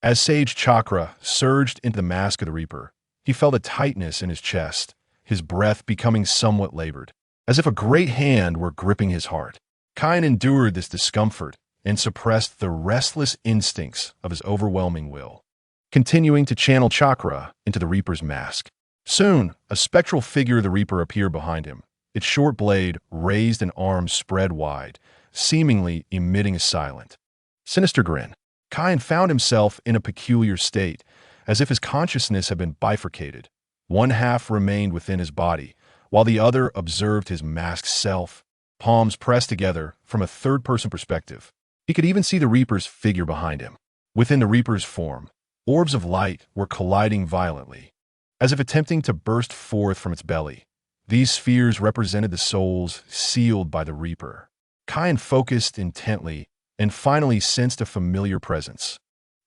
[SPEAKER 1] As Sage Chakra surged into the mask of the Reaper, he felt a tightness in his chest, his breath becoming somewhat labored, as if a great hand were gripping his heart. Kane endured this discomfort and suppressed the restless instincts of his overwhelming will, continuing to channel chakra into the Reaper's mask. Soon, a spectral figure of the Reaper appeared behind him, its short blade raised and arms spread wide, seemingly emitting a silent, sinister grin. Kane found himself in a peculiar state, as if his consciousness had been bifurcated. One half remained within his body, while the other observed his masked self, palms pressed together from a third-person perspective. He could even see the Reaper's figure behind him. Within the Reaper's form, Orbs of light were colliding violently, as if attempting to burst forth from its belly. These spheres represented the souls sealed by the Reaper. Kane focused intently and finally sensed a familiar presence.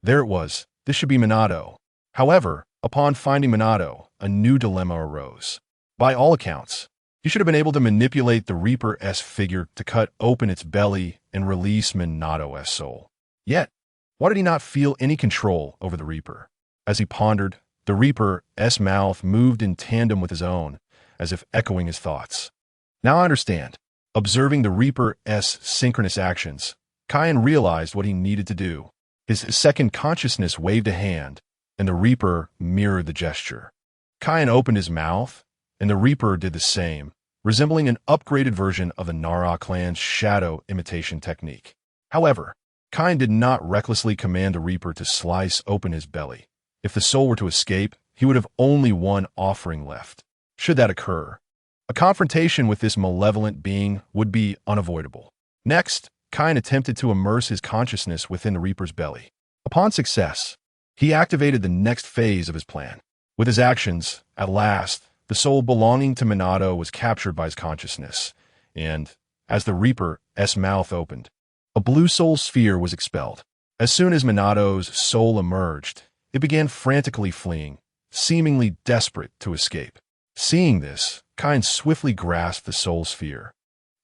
[SPEAKER 1] There it was. This should be Minato. However, upon finding Minato, a new dilemma arose. By all accounts, he should have been able to manipulate the Reaper's figure to cut open its belly and release Minato's soul. Yet, why did he not feel any control over the Reaper? As he pondered, the Reaper's mouth moved in tandem with his own, as if echoing his thoughts. Now I understand. Observing the Reaper's synchronous actions, Kane realized what he needed to do. His second consciousness waved a hand, and the Reaper mirrored the gesture. Kane opened his mouth, and the Reaper did the same, resembling an upgraded version of the Nara clan's shadow imitation technique. However, Kane did not recklessly command the Reaper to slice open his belly. If the soul were to escape, he would have only one offering left. Should that occur, a confrontation with this malevolent being would be unavoidable. Next, Kane attempted to immerse his consciousness within the Reaper's belly. Upon success, he activated the next phase of his plan. With his actions, at last, the soul belonging to Minato was captured by his consciousness, and, as the Reaper's mouth opened, a blue soul sphere was expelled. As soon as Minato's soul emerged, it began frantically fleeing, seemingly desperate to escape. Seeing this, Kane swiftly grasped the soul sphere,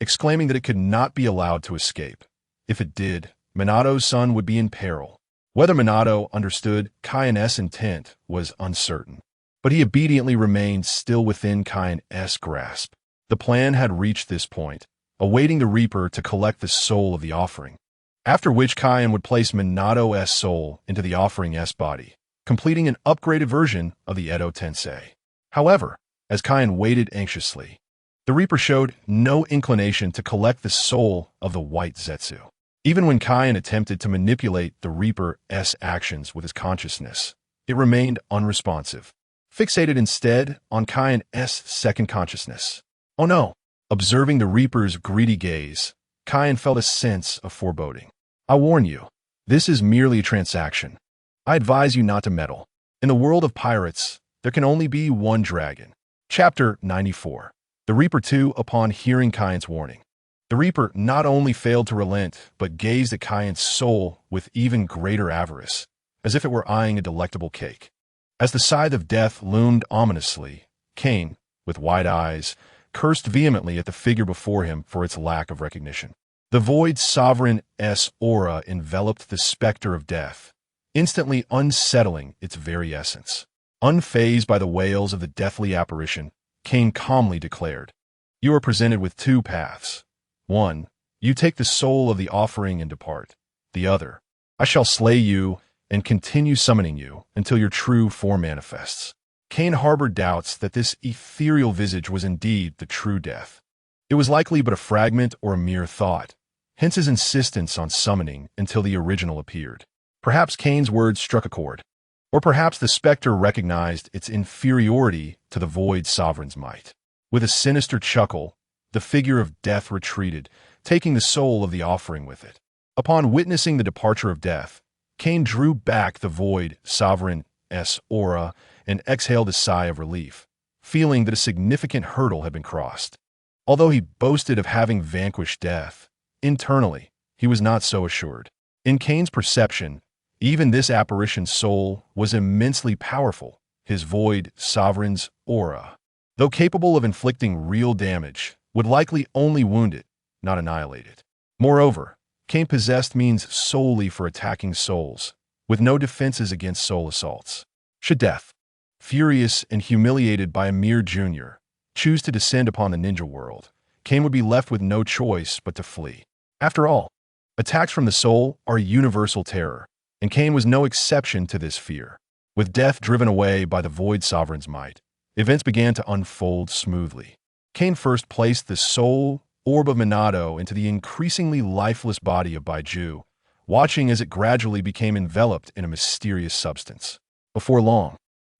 [SPEAKER 1] exclaiming that it could not be allowed to escape. If it did, Minato's son would be in peril. Whether Minato understood Kane's intent was uncertain, but he obediently remained still within Kane's grasp. The plan had reached this point, awaiting the Reaper to collect the soul of the offering, after which Kane would place Minato's soul into the offering's body, completing an upgraded version of the Edo Tensei. However, as Kane waited anxiously, the Reaper showed no inclination to collect the soul of the White Zetsu. Even when Kane attempted to manipulate the Reaper's actions with his consciousness, it remained unresponsive, fixated instead on Kane's second consciousness. Oh no! Observing the Reaper's greedy gaze, Kane felt a sense of foreboding. I warn you, this is merely a transaction. I advise you not to meddle. In the world of pirates, there can only be one dragon. Chapter 94. The Reaper too, upon hearing Kane's warning. The Reaper not only failed to relent, but gazed at Kane's soul with even greater avarice, as if it were eyeing a delectable cake. As the scythe of death loomed ominously, Kane, with wide eyes, cursed vehemently at the figure before him for its lack of recognition. The Void Sovereign's aura enveloped the specter of death, instantly unsettling its very essence. Unfazed by the wails of the deathly apparition, Kane calmly declared, "You are presented with two paths. One, you take the soul of the offering and depart. The other, I shall slay you and continue summoning you until your true form manifests." Kane harbored doubts that this ethereal visage was indeed the true death. It was likely but a fragment or a mere thought, hence his insistence on summoning until the original appeared. Perhaps Kane's words struck a chord, or perhaps the specter recognized its inferiority to the Void Sovereign's might. With a sinister chuckle, the figure of death retreated, taking the soul of the offering with it. Upon witnessing the departure of death, Kane drew back the Void Sovereign's aura and exhaled a sigh of relief, feeling that a significant hurdle had been crossed. Although he boasted of having vanquished death, internally, he was not so assured. In Kane's perception, even this apparition's soul was immensely powerful. His Void Sovereign's aura, though capable of inflicting real damage, would likely only wound it, not annihilate it. Moreover, Kane possessed means solely for attacking souls, with no defenses against soul assaults. Should death, furious and humiliated by a mere junior, choose to descend upon the ninja world, Kane would be left with no choice but to flee. After all, attacks from the soul are a universal terror, and Kane was no exception to this fear. With death driven away by the Void Sovereign's might, events began to unfold smoothly. Kane first placed the soul orb of Minato into the increasingly lifeless body of Baiju, watching as it gradually became enveloped in a mysterious substance. Before long,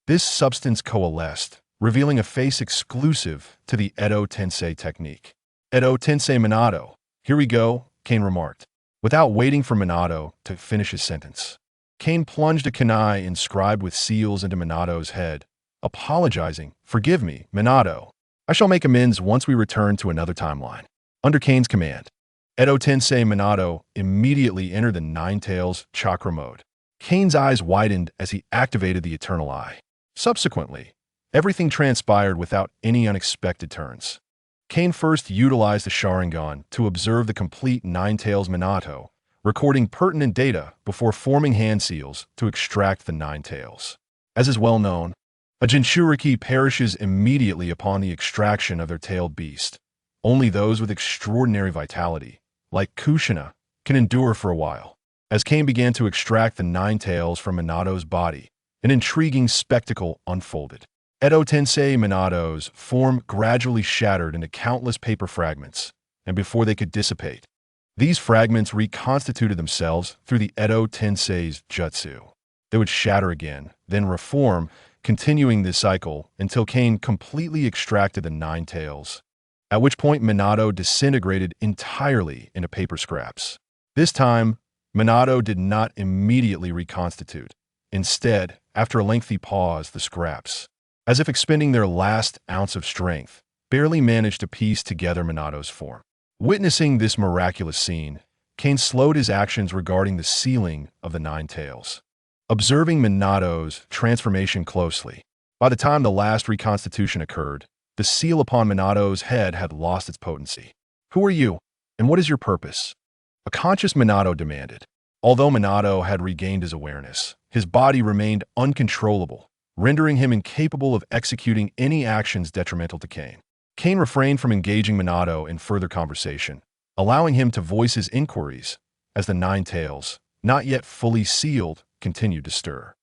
[SPEAKER 1] this substance coalesced, revealing a face exclusive to the Edo Tensei technique. "Edo Tensei Minato, here we go," Kane remarked, without waiting for Minato to finish his sentence. Kane plunged a kunai inscribed with seals into Minato's head, apologizing. "Forgive me, Minato. I shall make amends once we return to another timeline." Under Kane's command, Edo Tensei Minato immediately entered the Nine Tails chakra mode. Kane's eyes widened as he activated the Eternal Eye. Subsequently, everything transpired without any unexpected turns. Kane first utilized the Sharingan to observe the complete Nine Tails Minato, recording pertinent data before forming hand seals to extract the Nine Tails. As is well known, a Jinchuriki perishes immediately upon the extraction of their tailed beast. Only those with extraordinary vitality, like Kushina, can endure for a while. As Kane began to extract the Nine Tails from Minato's body, an intriguing spectacle unfolded. Edo Tensei Minato's form gradually shattered into countless paper fragments, and before they could dissipate, these fragments reconstituted themselves through the Edo Tensei's jutsu. They would shatter again, then reform, continuing this cycle until Kane completely extracted the Nine Tails, at which point Minato disintegrated entirely into paper scraps. This time, Minato did not immediately reconstitute. Instead, after a lengthy pause, the scraps, as if expending their last ounce of strength, barely managed to piece together Minato's form. Witnessing this miraculous scene, Kane slowed his actions regarding the sealing of the Nine Tails, observing Minato's transformation closely. By the time the last reconstitution occurred, the seal upon Minato's head had lost its potency. "Who are you, and what is your purpose?" a conscious Minato demanded. Although Minato had regained his awareness, his body remained uncontrollable, rendering him incapable of executing any actions detrimental to Kane. Kane refrained from engaging Minato in further conversation, allowing him to voice his inquiries as the Nine Tails, not yet fully sealed, continued to stir.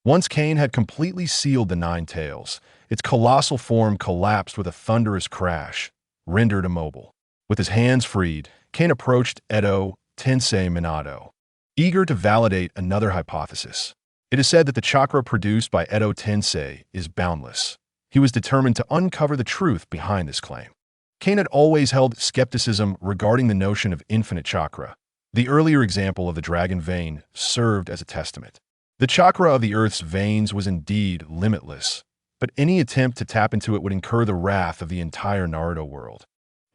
[SPEAKER 1] Once Kane had completely sealed the Nine Tails, its colossal form collapsed with a thunderous crash, rendered immobile. With his hands freed, Kane approached Edo Tensei Minato, eager to validate another hypothesis. It is said that the chakra produced by Edo Tensei is boundless. He was determined to uncover the truth behind this claim. Kane had always held skepticism regarding the notion of infinite chakra. The earlier example of the dragon vein served as a testament. The chakra of the Earth's veins was indeed limitless, but any attempt to tap into it would incur the wrath of the entire Naruto world.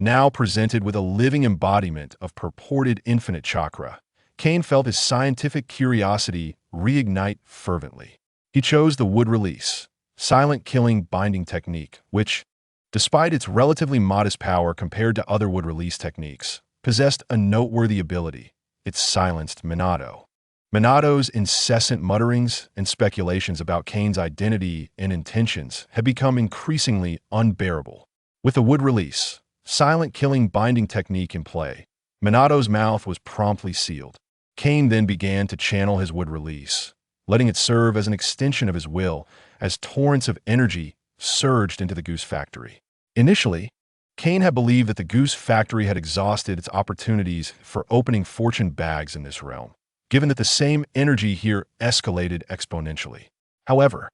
[SPEAKER 1] Now presented with a living embodiment of purported infinite chakra, Kane felt his scientific curiosity reignite fervently. He chose the wood release, silent killing binding technique, which, despite its relatively modest power compared to other wood release techniques, possessed a noteworthy ability. It silenced Minato. Minato's incessant mutterings and speculations about Kane's identity and intentions had become increasingly unbearable. With the wood release, silent killing binding technique in play, Minato's mouth was promptly sealed. Kane then began to channel his wood release, letting it serve as an extension of his will as torrents of energy surged into the Goose Factory. Initially, Kane had believed that the Goose Factory had exhausted its opportunities for opening fortune bags in this realm, given that the same energy here escalated exponentially. However,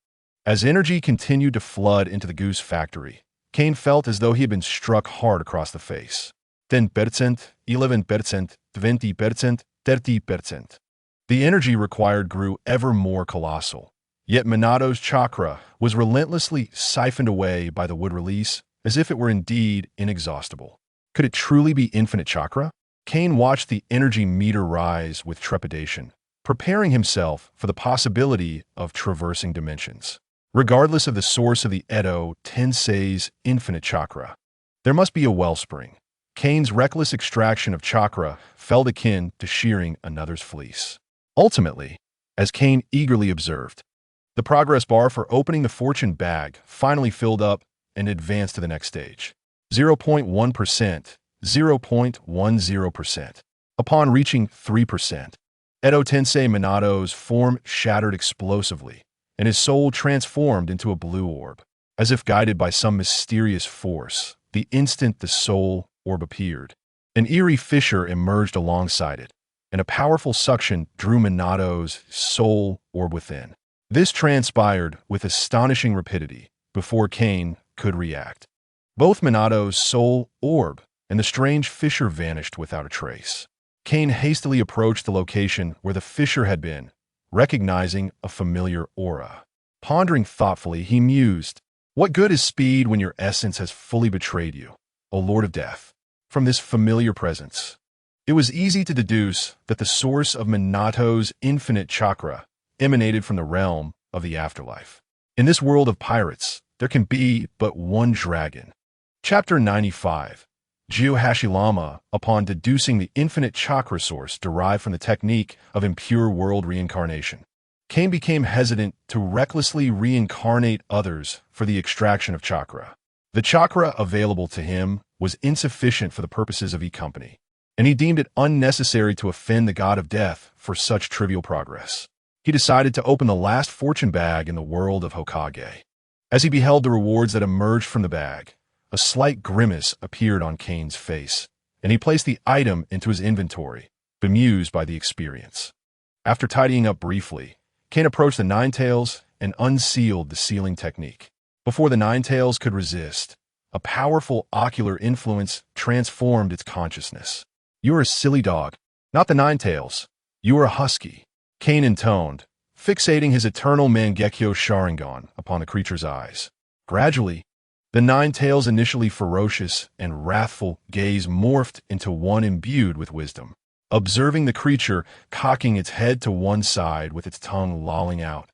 [SPEAKER 1] as energy continued to flood into the Goose Factory, Kane felt as though he had been struck hard across the face. 10%, 11%, 20%, 30%. The energy required grew ever more colossal. Yet Minato's chakra was relentlessly siphoned away by the wood release, as if it were indeed inexhaustible. Could it truly be infinite chakra? Kane watched the energy meter rise with trepidation, preparing himself for the possibility of traversing dimensions. Regardless of the source of the Edo Tensei's infinite chakra, there must be a wellspring. Kane's reckless extraction of chakra felt akin to shearing another's fleece. Ultimately, as Kane eagerly observed, the progress bar for opening the fortune bag finally filled up and advanced to the next stage. 0.1%, 0.10%. Upon reaching 3%, Edo Tensei Minato's form shattered explosively, and his soul transformed into a blue orb. As if guided by some mysterious force, the instant the soul orb appeared, an eerie fissure emerged alongside it, and a powerful suction drew Minato's soul orb within. This transpired with astonishing rapidity before Kane could react. Both Minato's soul orb and the strange fissure vanished without a trace. Kane hastily approached the location where the fissure had been, recognizing a familiar aura. Pondering thoughtfully, he mused, "What good is speed when your essence has fully betrayed you, O Lord of Death?" From this familiar presence, it was easy to deduce that the source of Minato's infinite chakra emanated from the realm of the afterlife. In this world of pirates, there can be but one dragon. Chapter 95. Hashilama, upon deducing the infinite chakra source derived from the technique of impure world reincarnation, Kane became hesitant to recklessly reincarnate others for the extraction of chakra. The chakra available to him was insufficient for the purposes of e-company, and he deemed it unnecessary to offend the god of death for such trivial progress. He decided to open the last fortune bag in the world of Hokage. As he beheld the rewards that emerged from the bag, a slight grimace appeared on Kane's face, and he placed the item into his inventory, bemused by the experience. After tidying up briefly, Kane approached the Ninetales and unsealed the sealing technique. Before the Ninetales could resist, a powerful ocular influence transformed its consciousness. "You are a silly dog, not the Ninetales. You are a husky," Kane intoned, fixating his eternal Mangekyo Sharingan upon the creature's eyes. Gradually, the Ninetales' initially ferocious and wrathful gaze morphed into one imbued with wisdom. Observing the creature cocking its head to one side with its tongue lolling out,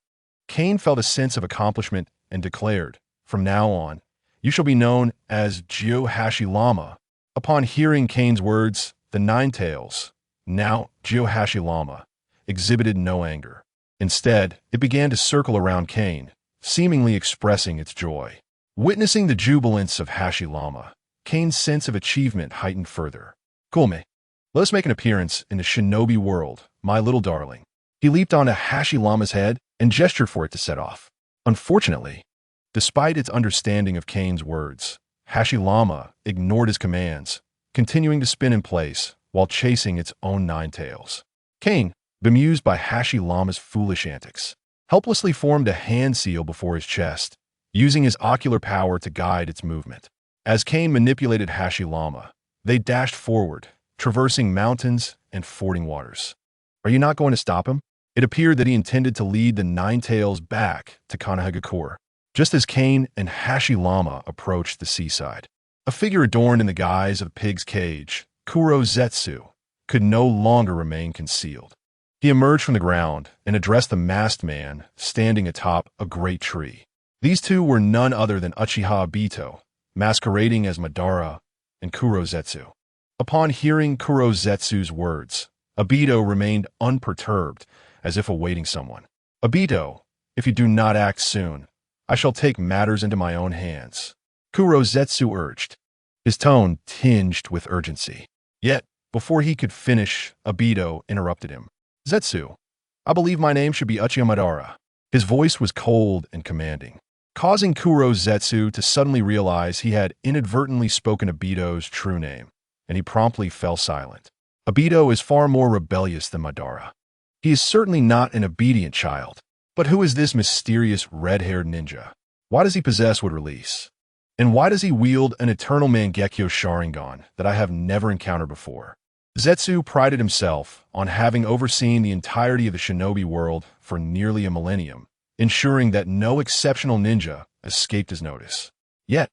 [SPEAKER 1] Kane felt a sense of accomplishment and declared, "From now on, you shall be known as Hashilama." Upon hearing Kane's words, the Ninetales, now Hashilama, exhibited no anger. Instead, it began to circle around Kane, seemingly expressing its joy. Witnessing the jubilance of Hashilama, Kane's sense of achievement heightened further. "Kulme, let us make an appearance in the shinobi world, my little darling." He leaped onto Hashilama's head and gestured for it to set off. Unfortunately, despite its understanding of Kane's words, Hashilama ignored his commands, continuing to spin in place while chasing its own Ninetales. Kane, bemused by Hashilama's foolish antics, helplessly formed a hand seal before his chest, using his ocular power to guide its movement. As Kane manipulated Hashilama, they dashed forward, traversing mountains and fording waters. "Are you not going to stop him?" It appeared that he intended to lead the Ninetales back to Konohagakure. Just as Kane and Hashilama approached the seaside, a figure adorned in the guise of a pig's cage, Kurozetsu, could no longer remain concealed. He emerged from the ground and addressed the masked man standing atop a great tree. These two were none other than Uchiha Obito, masquerading as Madara, and Kurozetsu. Upon hearing Kurozetsu's words, Obito remained unperturbed, as if awaiting someone. "Obito, if you do not act soon, I shall take matters into my own hands," Kurozetsu urged, his tone tinged with urgency. Yet, before he could finish, Obito interrupted him. "Zetsu, I believe my name should be Uchiha Madara." His voice was cold and commanding, causing Kurozetsu to suddenly realize he had inadvertently spoken Obito's true name, and he promptly fell silent. Obito is far more rebellious than Madara. He is certainly not an obedient child. But who is this mysterious red-haired ninja? Why does he possess wood release? And why does he wield an eternal Mangekyo Sharingan that I have never encountered before? Zetsu prided himself on having overseen the entirety of the shinobi world for nearly a millennium, ensuring that no exceptional ninja escaped his notice. Yet,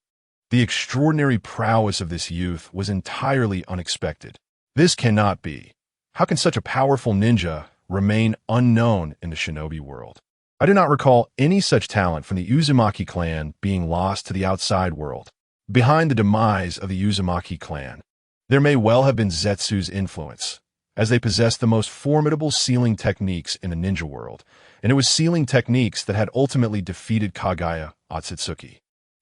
[SPEAKER 1] the extraordinary prowess of this youth was entirely unexpected. This cannot be. How can such a powerful ninja remain unknown in the shinobi world? I do not recall any such talent from the Uzumaki clan being lost to the outside world. Behind the demise of the Uzumaki clan, there may well have been Zetsu's influence, as they possessed the most formidable sealing techniques in the ninja world, and it was sealing techniques that had ultimately defeated Kagaya Otsutsuki.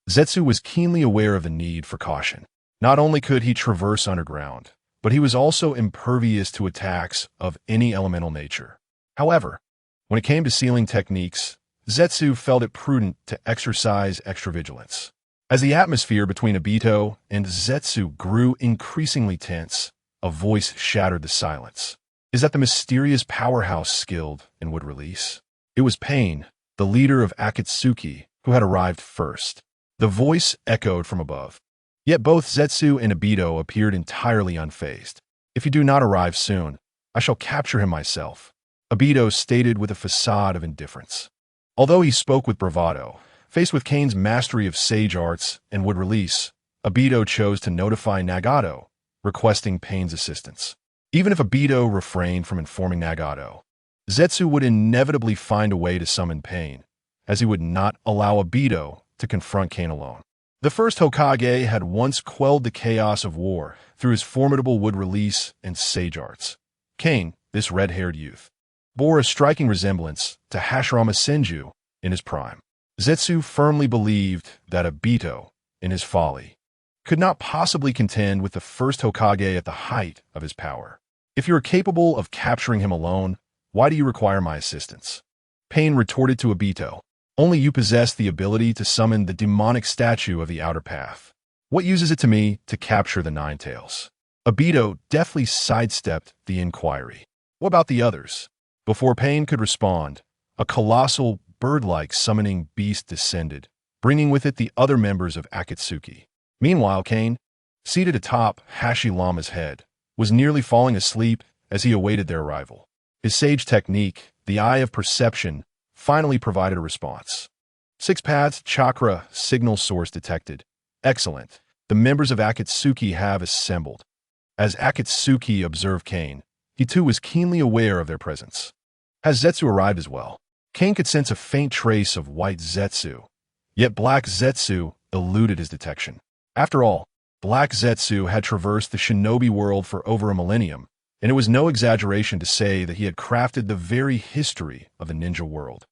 [SPEAKER 1] Zetsu was keenly aware of the need for caution. Not only could he traverse underground, but he was also impervious to attacks of any elemental nature. However, when it came to sealing techniques, Zetsu felt it prudent to exercise extra vigilance. As the atmosphere between Obito and Zetsu grew increasingly tense, a voice shattered the silence. Is that the mysterious powerhouse skilled in wood release? It was Pain, the leader of Akatsuki, who had arrived first. The voice echoed from above. Yet both Zetsu and Obito appeared entirely unfazed. "If you do not arrive soon, I shall capture him myself," Obito stated with a facade of indifference. Although he spoke with bravado, faced with Kane's mastery of sage arts and would release, Obito chose to notify Nagato, requesting Pain's assistance. Even if Obito refrained from informing Nagato, Zetsu would inevitably find a way to summon Pain, as he would not allow Obito to confront Kane alone. The first Hokage had once quelled the chaos of war through his formidable wood release and sage arts. Kane, this red-haired youth, bore a striking resemblance to Hashirama Senju in his prime. Zetsu firmly believed that Obito, in his folly, could not possibly contend with the first Hokage at the height of his power. If you are capable of capturing him alone, why do you require my assistance? Pain retorted to Obito. Only you possess the ability to summon the demonic statue of the Outer Path. What use is it to me to capture the Nine Tails? Obito deftly sidestepped the inquiry. What about the others? Before Pain could respond, a colossal, bird-like summoning beast descended, bringing with it the other members of Akatsuki. Meanwhile, Kane, seated atop Hashirama's head, was nearly falling asleep as he awaited their arrival. His sage technique, the Eye of Perception, finally provided a response. 6 paths chakra signal source detected. Excellent. The members of Akatsuki have assembled. As Akatsuki observed Kane, he too was keenly aware of their presence. Has Zetsu arrived as well? Kane could sense a faint trace of white Zetsu, yet black Zetsu eluded his detection. After all, black Zetsu had traversed the shinobi world for over a millennium, and it was no exaggeration to say that he had crafted the very history of the ninja world.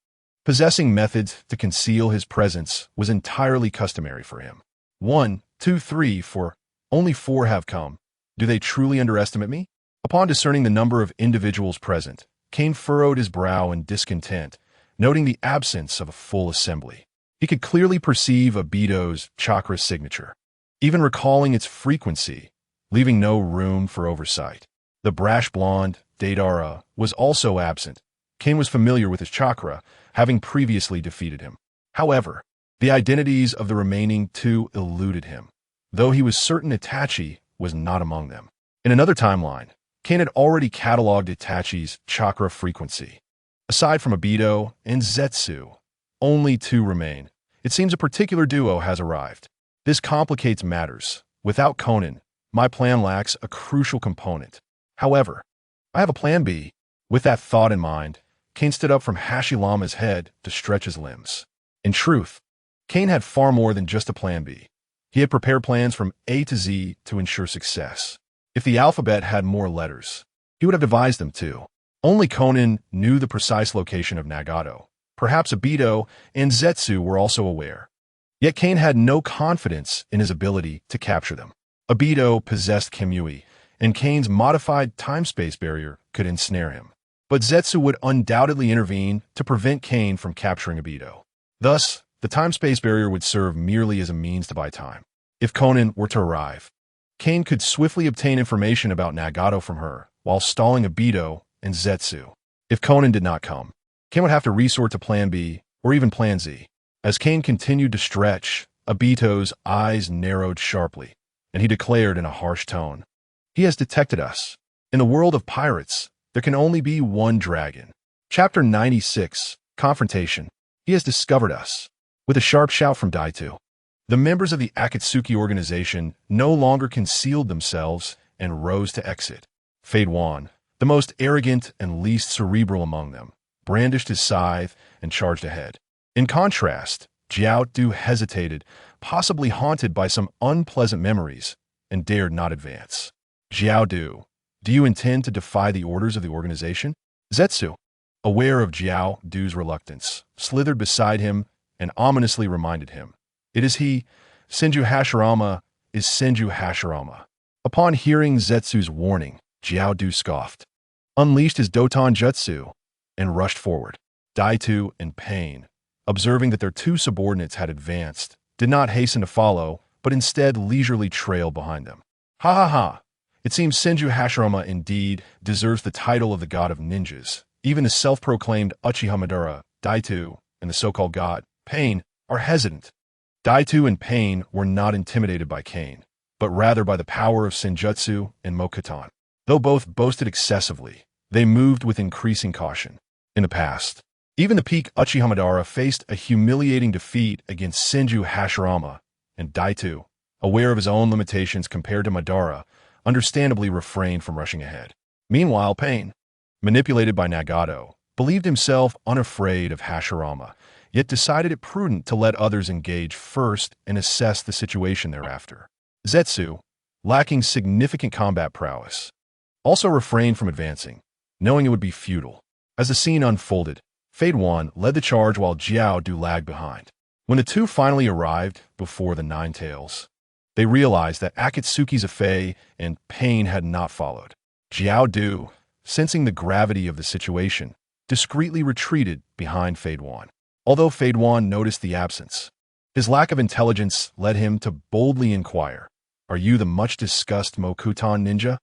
[SPEAKER 1] Possessing methods to conceal his presence was entirely customary for him. 1, 2, 3, 4. Only 4 have come. Do they truly underestimate me? Upon discerning the number of individuals present, Kane furrowed his brow in discontent, noting the absence of a full assembly. He could clearly perceive Obito's chakra signature, even recalling its frequency, leaving no room for oversight. The brash blonde, Deidara, was also absent. Kane was familiar with his chakra, having previously defeated him. However, the identities of the remaining 2 eluded him, though he was certain Itachi was not among them. In another timeline, Kane had already cataloged Itachi's chakra frequency. Aside from Obito and Zetsu, only 2 remain. It seems a particular duo has arrived. This complicates matters. Without Konan, my plan lacks a crucial component. However, I have a plan B. With that thought in mind, Kane stood up from Hashirama's head to stretch his limbs. In truth, Kane had far more than just a plan B. He had prepared plans from A to Z to ensure success. If the alphabet had more letters, he would have devised them too. Only Konan knew the precise location of Nagato. Perhaps Obito and Zetsu were also aware. Yet Kane had no confidence in his ability to capture them. Obito possessed Kamui, and Kane's modified time-space barrier could ensnare him. But Zetsu would undoubtedly intervene to prevent Kane from capturing Obito. Thus, the time-space barrier would serve merely as a means to buy time. If Konan were to arrive, Kane could swiftly obtain information about Nagato from her, while stalling Obito and Zetsu. If Konan did not come, Kane would have to resort to Plan B, or even Plan Z. As Kane continued to stretch, Obito's eyes narrowed sharply, and he declared in a harsh tone, "He has detected us. In the world of pirates, there can only be one dragon." Chapter 96, Confrontation. He has discovered us. With a sharp shout from Daitu, the members of the Akatsuki organization no longer concealed themselves and rose to exit. Fade Wan, the most arrogant and least cerebral among them, brandished his scythe and charged ahead. In contrast, Jiao Du hesitated, possibly haunted by some unpleasant memories, and dared not advance. Jiao Du, do you intend to defy the orders of the organization? Zetsu, aware of Jiao Du's reluctance, slithered beside him and ominously reminded him, "It is he, Senju Hashirama is Senju Hashirama." Upon hearing Zetsu's warning, Jiao Du scoffed, unleashed his Doton Jutsu, and rushed forward. Daitu and Pain, observing that their 2 subordinates had advanced, did not hasten to follow, but instead leisurely trailed behind them. Ha ha ha! It seems Senju Hashirama indeed deserves the title of the god of ninjas. Even the self-proclaimed Uchiha Madara, Daitu, and the so-called god, Pain, are hesitant. Daitu and Pain were not intimidated by Kane, but rather by the power of Senjutsu and Mokuton. Though both boasted excessively, they moved with increasing caution. In the past, even the peak Uchiha Madara faced a humiliating defeat against Senju Hashirama, and Daito, aware of his own limitations compared to Madara, understandably refrained from rushing ahead. Meanwhile, Pain, manipulated by Nagato, believed himself unafraid of Hashirama, yet decided it prudent to let others engage first and assess the situation thereafter. Zetsu, lacking significant combat prowess, also refrained from advancing, knowing it would be futile. As the scene unfolded, Fade One led the charge while Jiao Du lagged behind. When the two finally arrived before the Nine Tails, they realized that Akatsuki's Afei and Pain had not followed. Jiao Du, sensing the gravity of the situation, discreetly retreated behind Fade One. Although Fade One noticed the absence, his lack of intelligence led him to boldly inquire, "Are you the much-discussed Mokuton ninja?"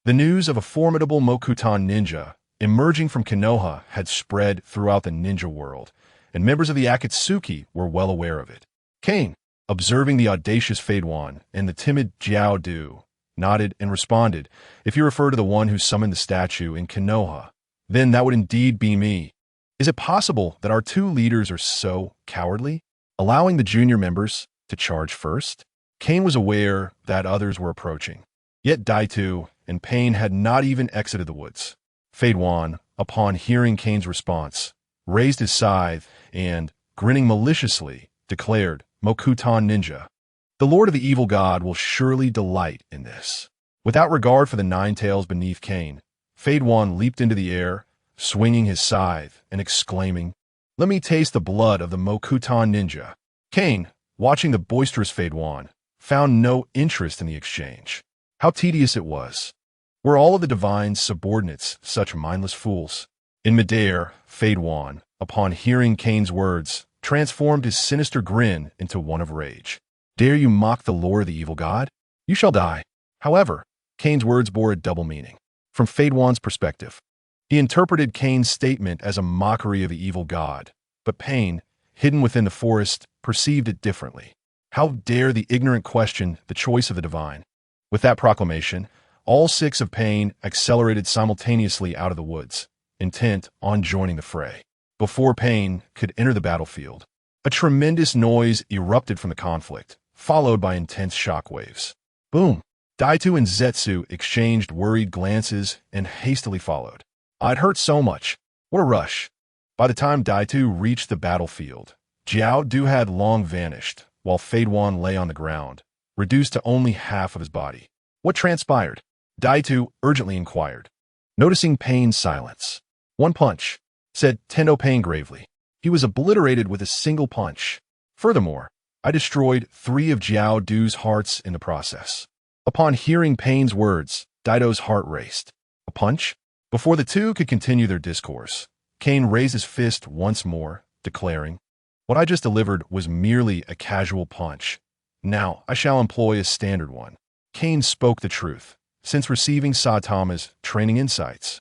[SPEAKER 1] The news of a formidable Mokuton ninja emerging from Konoha had spread throughout the ninja world, and members of the Akatsuki were well aware of it. Kane, observing the audacious Fade One and the timid Jiao Du, nodded and responded, "If you refer to the one who summoned the statue in Konoha, then that would indeed be me. Is it possible that our two leaders are so cowardly, allowing the junior members to charge first?" Kane was aware that others were approaching, yet Daito and Pain had not even exited the woods. Fade One, upon hearing Kane's response, raised his scythe and, grinning maliciously, declared, "Mokuton ninja. The Lord of the Evil God will surely delight in this." Without regard for the Nine Tails beneath Kane, Fade One leaped into the air, swinging his scythe and exclaiming, "Let me taste the blood of the Mokuton ninja." Kane, watching the boisterous Fade One, found no interest in the exchange. How tedious it was. Were all of the Divine's subordinates such mindless fools? In midair, Fade One, upon hearing Kane's words, transformed his sinister grin into one of rage. "Dare you mock the Lord of the Evil God? You shall die." However, Kane's words bore a double meaning. From Fade One's perspective, he interpreted Kane's statement as a mockery of the evil god, but Pain, hidden within the forest, perceived it differently. How dare the ignorant question the choice of the Divine? With that proclamation, all six of Pain accelerated simultaneously out of the woods, intent on joining the fray. Before Pain could enter the battlefield, a tremendous noise erupted from the conflict, followed by intense shockwaves. Boom! Daito and Zetsu exchanged worried glances and hastily followed. "I'd hurt so much. What a rush." By the time Daito reached the battlefield, Jiao Du had long vanished, while Fade One lay on the ground, reduced to only half of his body. What transpired? Daito urgently inquired, noticing Pain's silence. "One punch," said Tendo Pain gravely. "He was obliterated with a single punch. Furthermore, I destroyed 3 of Jiao Du's hearts in the process." Upon hearing Pain's words, Daito's heart raced. A punch? Before the two could continue their discourse, Kane raised his fist once more, declaring, "What I just delivered was merely a casual punch. Now I shall employ a standard one." Kane spoke the truth, since receiving Saitama's training insights.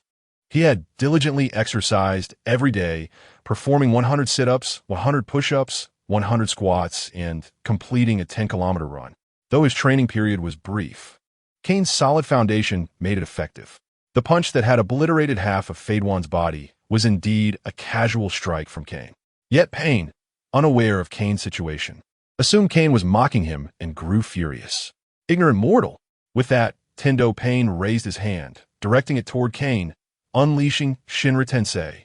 [SPEAKER 1] He had diligently exercised every day, performing 100 sit-ups, 100 push-ups, 100 squats, and completing a 10-kilometer run. Though his training period was brief, Kane's solid foundation made it effective. The punch that had obliterated half of Fade One's body was indeed a casual strike from Kane. Yet Pain, unaware of Kane's situation, assumed Kane was mocking him and grew furious. "Ignorant mortal!" With that, Tendo Pain raised his hand, directing it toward Kane, unleashing Shinra Tensei.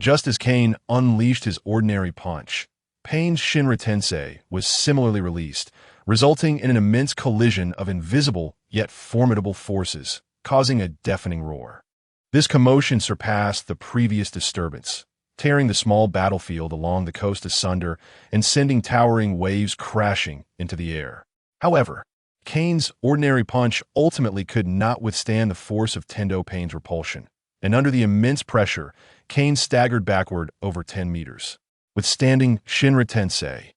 [SPEAKER 1] Just as Kane unleashed his ordinary punch, Pain's Shinra Tensei was similarly released, resulting in an immense collision of invisible yet formidable forces, causing a deafening roar. This commotion surpassed the previous disturbance, tearing the small battlefield along the coast asunder and sending towering waves crashing into the air. However, Kane's ordinary punch ultimately could not withstand the force of Tendo Pain's repulsion, and under the immense pressure, Kane staggered backward over 10 meters. Withstanding Shinra Tensei,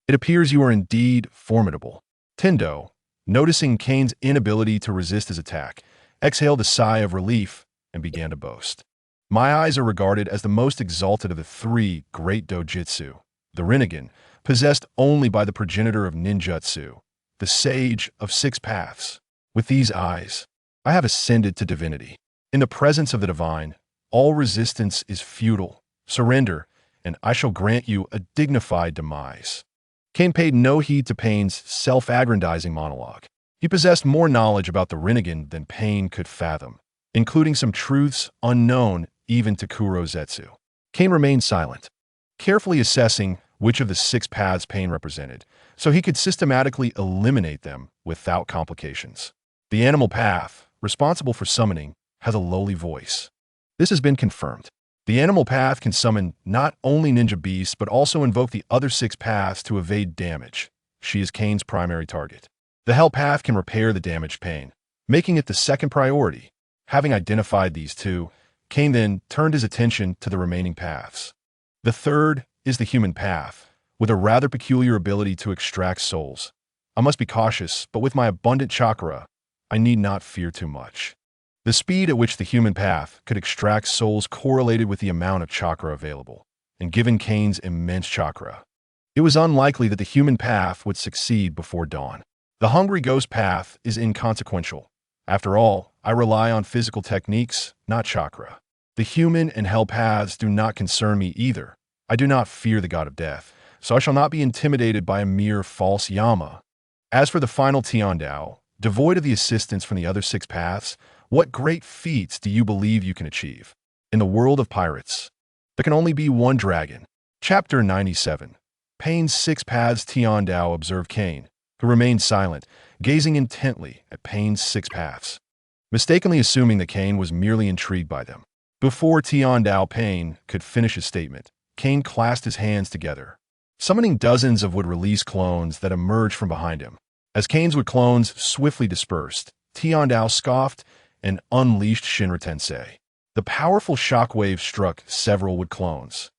[SPEAKER 1] "It appears you are indeed formidable." Tendo, noticing Kane's inability to resist his attack, exhaled a sigh of relief and began to boast. "My eyes are regarded as the most exalted of the 3 great dojutsu, the Rinnegan, possessed only by the progenitor of ninjutsu, the sage of 6 paths. With these eyes, I have ascended to divinity." In the presence of the divine, all resistance is futile. Surrender, and I shall grant you a dignified demise. Kane paid no heed to Paine's self-aggrandizing monologue. He possessed more knowledge about the Rinnegan than Paine could fathom, including some truths unknown even to Kurozetsu. Kane remained silent, carefully assessing which of the 6 paths Paine represented, so he could systematically eliminate them without complications. The animal path, responsible for summoning, has a lowly voice. This has been confirmed. The animal path can summon not only ninja beasts but also invoke the other 6 paths to evade damage. She is Kane's primary target. The hell path can repair the damaged Paine, making it the second priority. Having identified these 2, Kane then turned his attention to the remaining paths. The third is the human path, with a rather peculiar ability to extract souls. I must be cautious, but with my abundant chakra, I need not fear too much. The speed at which the human path could extract souls correlated with the amount of chakra available, and given Kane's immense chakra, it was unlikely that the human path would succeed before dawn. The hungry ghost path is inconsequential. After all, I rely on physical techniques, not chakra. The human and hell paths do not concern me either. I do not fear the god of death, so I shall not be intimidated by a mere false Yama. As for the final Tiandao, devoid of the assistance from the other 6 paths, what great feats do you believe you can achieve? In the world of pirates, there can only be one dragon. Chapter 97. Paine's 6 paths. Tiandao observed Kane, who remained silent, gazing intently at Paine's 6 paths, mistakenly assuming that Kane was merely intrigued by them. Before Tiandao Paine could finish his statement, Kane clasped his hands together, summoning dozens of wood-release clones that emerged from behind him. As Kane's wood clones swiftly dispersed, Tiandao scoffed and unleashed Shinra Tensei. The powerful shockwave struck several wood clones,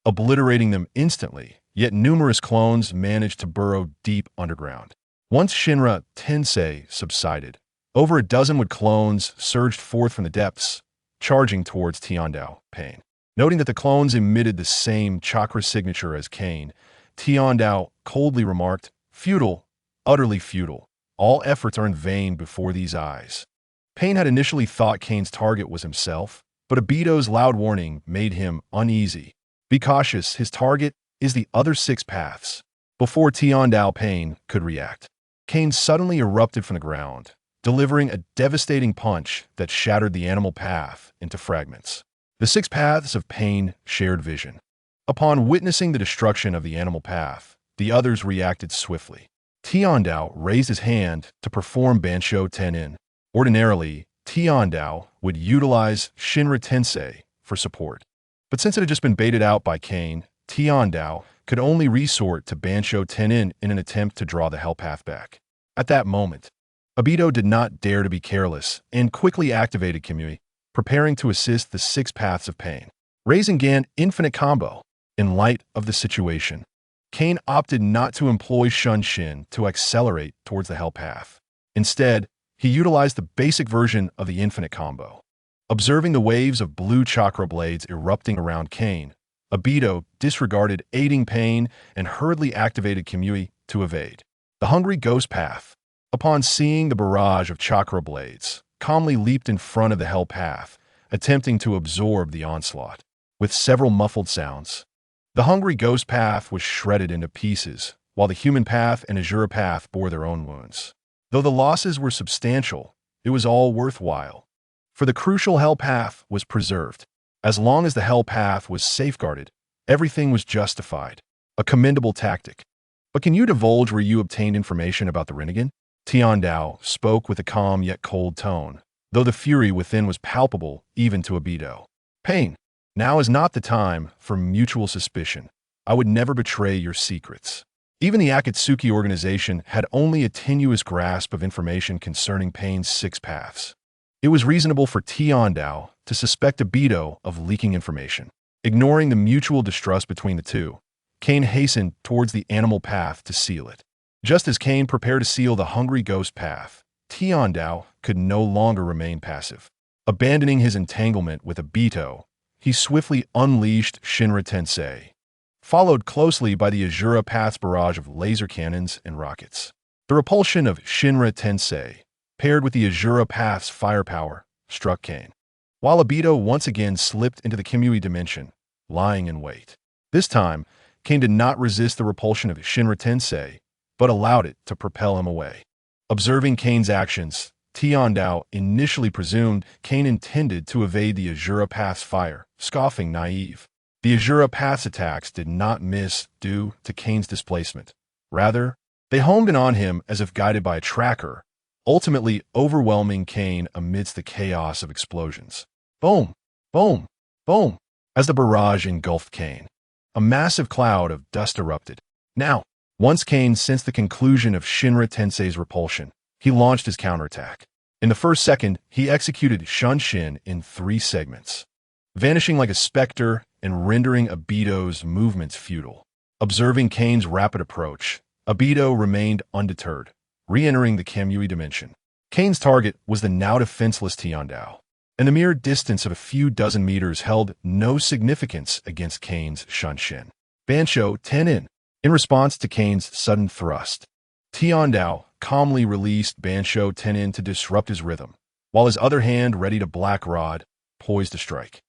[SPEAKER 1] obliterating them instantly, yet numerous clones managed to burrow deep underground. Once Shinra Tensei subsided, over a dozen wood clones surged forth from the depths, charging towards Tiandao Paine. Noting that the clones emitted the same chakra signature as Kane, Tiandao coldly remarked, "Futile, utterly futile. All efforts are in vain before these eyes." Paine had initially thought Kane's target was himself, but Obito's loud warning made him uneasy. Be cautious, his target is the other 6 paths. Before Tiandao Paine could react, Kane suddenly erupted from the ground, delivering a devastating punch that shattered the animal path into fragments. The 6 paths of Paine shared vision. Upon witnessing the destruction of the animal path, the others reacted swiftly. Tiandao raised his hand to perform Bansho Tenin. Ordinarily, Tiandao would utilize Shinra Tensei for support. But since it had just been baited out by Kane, Tiandao could only resort to Bansho Tenin in an attempt to draw the hell path back. At that moment, Obito did not dare to be careless and quickly activated Kamui, preparing to assist the 6 paths of Paine. Raising Gan Infinite Combo. In light of the situation, Kane opted not to employ Shunshin to accelerate towards the hell path. Instead, he utilized the basic version of the Infinite Combo. Observing the waves of blue chakra blades erupting around Kane, Obito disregarded aiding Paine and hurriedly activated Kamui to evade. The hungry ghost path, upon seeing the barrage of chakra blades, calmly leaped in front of the hell path, attempting to absorb the onslaught. With several muffled sounds, the hungry ghost path was shredded into pieces, while the human path and Azura path bore their own wounds. Though the losses were substantial, it was all worthwhile, for the crucial hell path was preserved. As long as the hell path was safeguarded, everything was justified. A commendable tactic. But can you divulge where you obtained information about the Rinnegan? Tiandao spoke with a calm yet cold tone, though the fury within was palpable even to Obito. Paine, now is not the time for mutual suspicion. I would never betray your secrets. Even the Akatsuki organization had only a tenuous grasp of information concerning Paine's 6 paths. It was reasonable for Tiandao to suspect Obito of leaking information. Ignoring the mutual distrust between the two, Kane hastened towards the animal path to seal it. Just as Kane prepared to seal the hungry ghost path, Tiandao could no longer remain passive. Abandoning his entanglement with Obito, he swiftly unleashed Shinra Tensei, followed closely by the Azura Path's barrage of laser cannons and rockets. The repulsion of Shinra Tensei, paired with the Azura Path's firepower, struck Kane. while Obito once again slipped into the Kimui dimension, lying in wait. This time, Kane did not resist the repulsion of Shinra Tensei, but allowed it to propel him away. Observing Kane's actions, Tiandao initially presumed Kane intended to evade the Azura Path's fire, scoffing naive. The Azura Path's attacks did not miss due to Kane's displacement. Rather, they homed in on him as if guided by a tracker, ultimately overwhelming Kane amidst the chaos of explosions. Boom! Boom! Boom! As the barrage engulfed Kane, a massive cloud of dust erupted. Now, once Kane sensed the conclusion of Shinra Tensei's repulsion, he launched his counterattack. In the first second, he executed Shunshin in 3 segments, vanishing like a specter and rendering Obito's movements futile. Observing Kane's rapid approach, Obito remained undeterred, re-entering the Kamui dimension. Kane's target was the now defenseless Tiandao, and the mere distance of a few dozen meters held no significance against Kane's Shunshin. Bansho Tenin. In response to Kane's sudden thrust, Tiandao calmly released Bansho Tenin to disrupt his rhythm, while his other hand readied a black rod, poised to strike.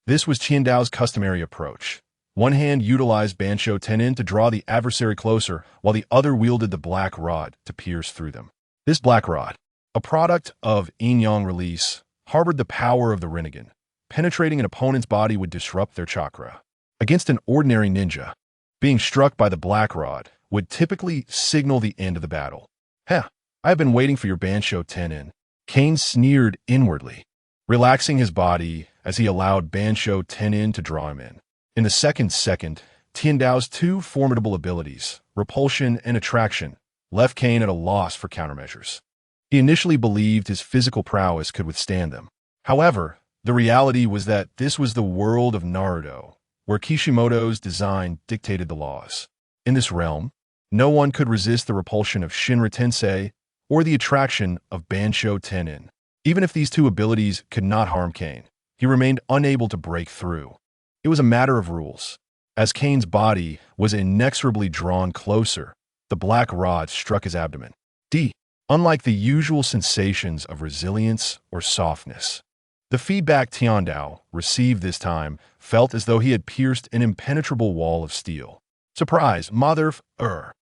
[SPEAKER 1] This was Tiandao's customary approach. One hand utilized Bansho Tenin to draw the adversary closer, while the other wielded the black rod to pierce through them. This black rod, a product of yin-yang release, harbored the power of the Rinnegan. Penetrating an opponent's body would disrupt their chakra. Against an ordinary ninja, being struck by the black rod would typically signal the end of the battle. Heh, I have been waiting for your Bansho Tenin. Kane sneered inwardly, relaxing his body as he allowed Bansho Tenin to draw him in. In the second, Tiandao's 2 formidable abilities, repulsion and attraction, left Kane at a loss for countermeasures. He initially believed his physical prowess could withstand them. However, the reality was that this was the world of Naruto, where Kishimoto's design dictated the laws. In this realm, no one could resist the repulsion of Shinra Tensei or the attraction of Bansho Tenin. Even if these 2 abilities could not harm Kane, he remained unable to break through. It was a matter of rules. As Kane's body was inexorably drawn closer, the black rod struck his abdomen. Unlike the usual sensations of resilience or softness, the feedback Tiandao received this time felt as though he had pierced an impenetrable wall of steel. Surprise,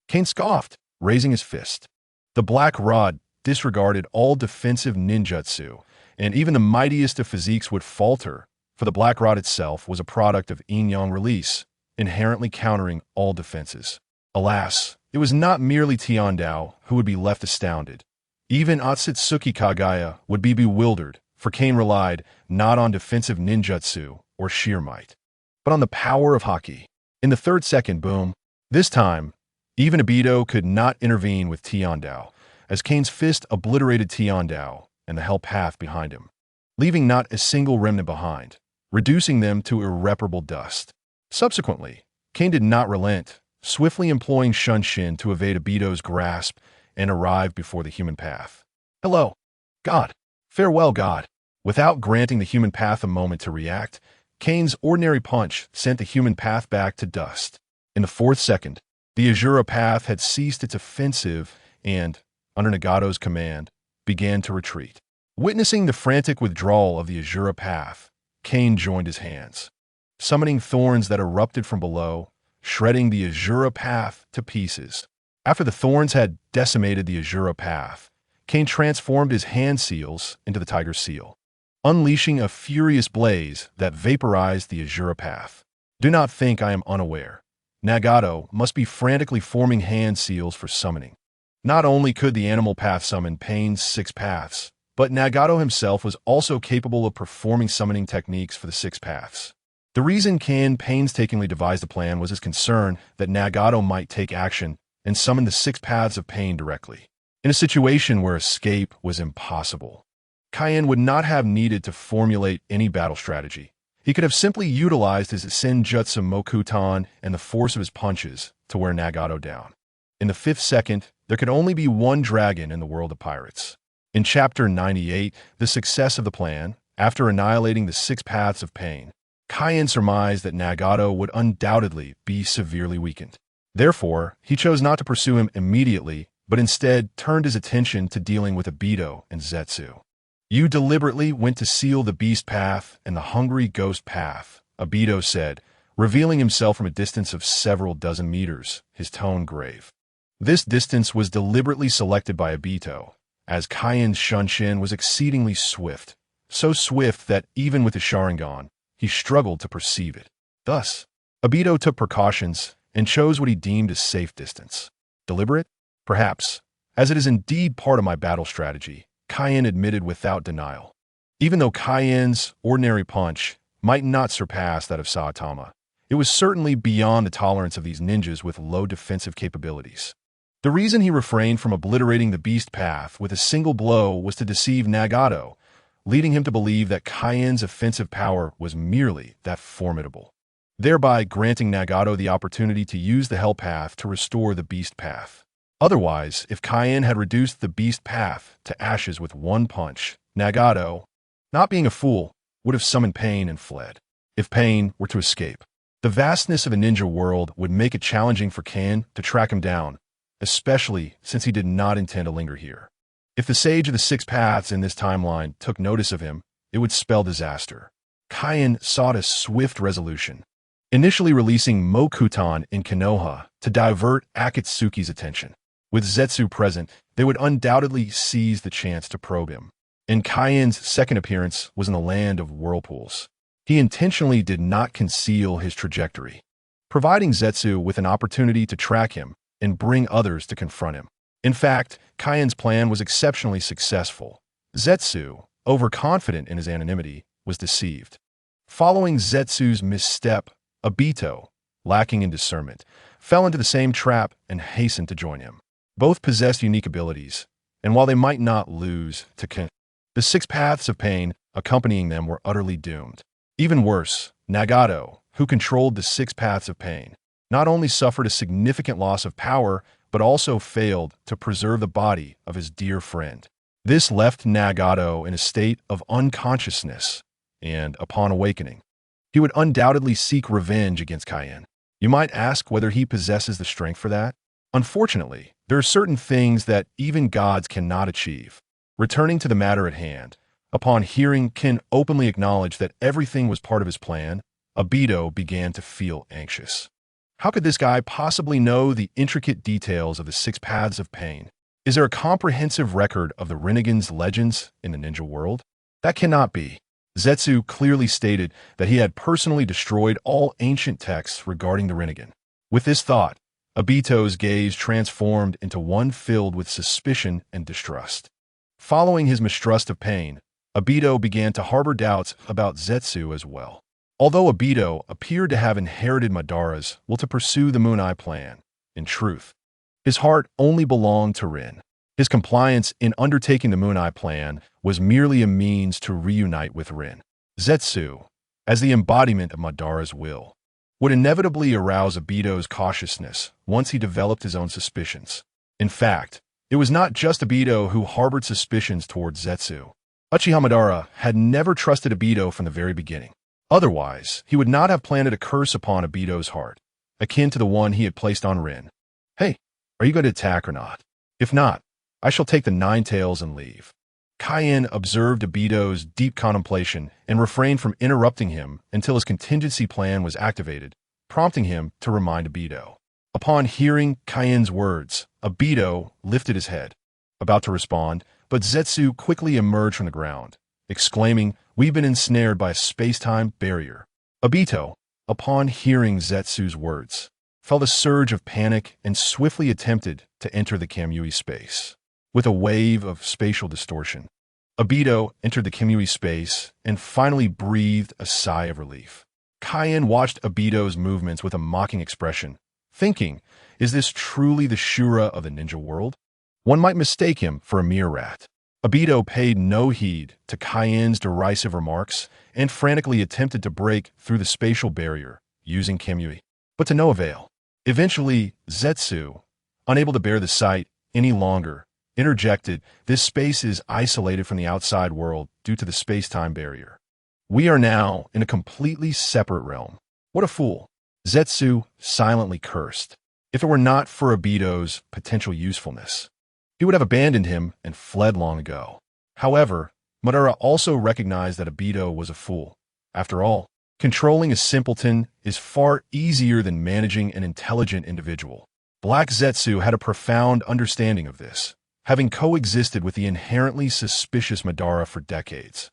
[SPEAKER 1] Kane scoffed, raising his fist. The black rod disregarded all defensive ninjutsu, and even the mightiest of physiques would falter, for the black rod itself was a product of yin-yang release, inherently countering all defenses. Alas, it was not merely Tiandao who would be left astounded. Even Otsutsuki Kagaya would be bewildered, for Kane relied not on defensive ninjutsu or sheer might, but on the power of haki. In the third second, boom. This time, even Obito could not intervene with Tiandao, as Kane's fist obliterated Tiandao and the hell path behind him, leaving not a single remnant behind, reducing them to irreparable dust. Subsequently, Kane did not relent, swiftly employing Shunshin to evade Obito's grasp and arrive before the human path. Hello, God. Farewell, God. Without granting the human path a moment to react, Kane's ordinary punch sent the human path back to dust. In the fourth second, the Azura path had ceased its offensive and, under Nagato's command, began to retreat. Witnessing the frantic withdrawal of the Azura path, Kane joined his hands, summoning thorns that erupted from below, shredding the Azura path to pieces. After the thorns had decimated the Azura path, Kane transformed his hand seals into the Tiger Seal, unleashing a furious blaze that vaporized the Azura path. Do not think I am unaware. Nagato must be frantically forming hand seals for summoning. Not only could the animal path summon Pain's 6 paths, but Nagato himself was also capable of performing summoning techniques for the 6 paths. The reason Kane painstakingly devised the plan was his concern that Nagato might take action and summon the 6 paths of Pain directly. In a situation where escape was impossible, Kane would not have needed to formulate any battle strategy. He could have simply utilized his Senjutsu Mokutan and the force of his punches to wear Nagato down. In the 5th second, there could only be one dragon in the world of pirates. In Chapter 98, the success of the plan, after annihilating the 6 paths of Pain, Kane surmised that Nagato would undoubtedly be severely weakened. Therefore, he chose not to pursue him immediately, but instead turned his attention to dealing with Obito and Zetsu. You deliberately went to seal the beast path and the hungry ghost path, Obito said, revealing himself from a distance of several dozen meters, his tone grave. This distance was deliberately selected by Obito, as Kain's Shunshin was exceedingly swift, so swift that even with the Sharingan, he struggled to perceive it. Thus, Obito took precautions and chose what he deemed a safe distance. Deliberate? Perhaps, as it is indeed part of my battle strategy, Kain admitted without denial. Even though Kain's ordinary punch might not surpass that of Saitama, it was certainly beyond the tolerance of these ninjas with low defensive capabilities. The reason he refrained from obliterating the beast path with a single blow was to deceive Nagato, leading him to believe that Kain's offensive power was merely that formidable, thereby granting Nagato the opportunity to use the Hell Path to restore the beast path. Otherwise, if Kain had reduced the beast path to ashes with one punch, Nagato, not being a fool, would have summoned Pain and fled. If Pain were to escape, the vastness of a ninja world would make it challenging for Kain to track him down, especially since he did not intend to linger here. If the Sage of the Six Paths in this timeline took notice of him, it would spell disaster. Kain sought a swift resolution, initially releasing Mokutan in Konoha to divert Akatsuki's attention. With Zetsu present, they would undoubtedly seize the chance to probe him. And Kain's second appearance was in the land of whirlpools. He intentionally did not conceal his trajectory, providing Zetsu with an opportunity to track him and bring others to confront him. In fact, Kain's plan was exceptionally successful. Zetsu, overconfident in his anonymity, was deceived. Following Zetsu's misstep, Obito, lacking in discernment, fell into the same trap and hastened to join him. Both possessed unique abilities, and while they might not lose to Kain, the Six Paths of Pain accompanying them were utterly doomed. Even worse, Nagato, who controlled the Six Paths of Pain, not only suffered a significant loss of power, but also failed to preserve the body of his dear friend. This left Nagato in a state of unconsciousness, and upon awakening, he would undoubtedly seek revenge against Kain. You might ask whether he possesses the strength for that? Unfortunately, there are certain things that even gods cannot achieve. Returning to the matter at hand, upon hearing Kain openly acknowledge that everything was part of his plan, Obito began to feel anxious. How could this guy possibly know the intricate details of the Six Paths of Pain? Is there a comprehensive record of the Rinnegan's legends in the ninja world? That cannot be. Zetsu clearly stated that he had personally destroyed all ancient texts regarding the Rinnegan. With this thought, Obito's gaze transformed into one filled with suspicion and distrust. Following his mistrust of Pain, Obito began to harbor doubts about Zetsu as well. Although Obito appeared to have inherited Madara's will to pursue the Moon Eye plan, in truth, his heart only belonged to Rin. His compliance in undertaking the Moon Eye plan was merely a means to reunite with Rin. Zetsu, as the embodiment of Madara's will, would inevitably arouse Obito's cautiousness once he developed his own suspicions. In fact, it was not just Obito who harbored suspicions towards Zetsu. Uchiha Madara had never trusted Obito from the very beginning. Otherwise, he would not have planted a curse upon Obito's heart, akin to the one he had placed on Rin. Hey, are you going to attack or not? If not, I shall take the nine tails and leave. Kain observed Obito's deep contemplation and refrained from interrupting him until his contingency plan was activated, prompting him to remind Obito. Upon hearing Kain's words, Obito lifted his head, about to respond, but Zetsu quickly emerged from the ground, exclaiming, "We've been ensnared by a space-time barrier." Obito, upon hearing Zetsu's words, felt a surge of panic and swiftly attempted to enter the Kamui space. With a wave of spatial distortion, Obito entered the Kamui space and finally breathed a sigh of relief. Kain watched Obito's movements with a mocking expression, thinking, is this truly the Shura of the ninja world? One might mistake him for a mere rat. Obito paid no heed to Kain's derisive remarks and frantically attempted to break through the spatial barrier using Kamui, but to no avail. Eventually, Zetsu, unable to bear the sight any longer, interjected, "This space is isolated from the outside world due to the space-time barrier. We are now in a completely separate realm." What a fool. Zetsu silently cursed. If it were not for Obito's potential usefulness, he would have abandoned him and fled long ago. However, Madara also recognized that Obito was a fool. After all, controlling a simpleton is far easier than managing an intelligent individual. Black Zetsu had a profound understanding of this, having coexisted with the inherently suspicious Madara for decades,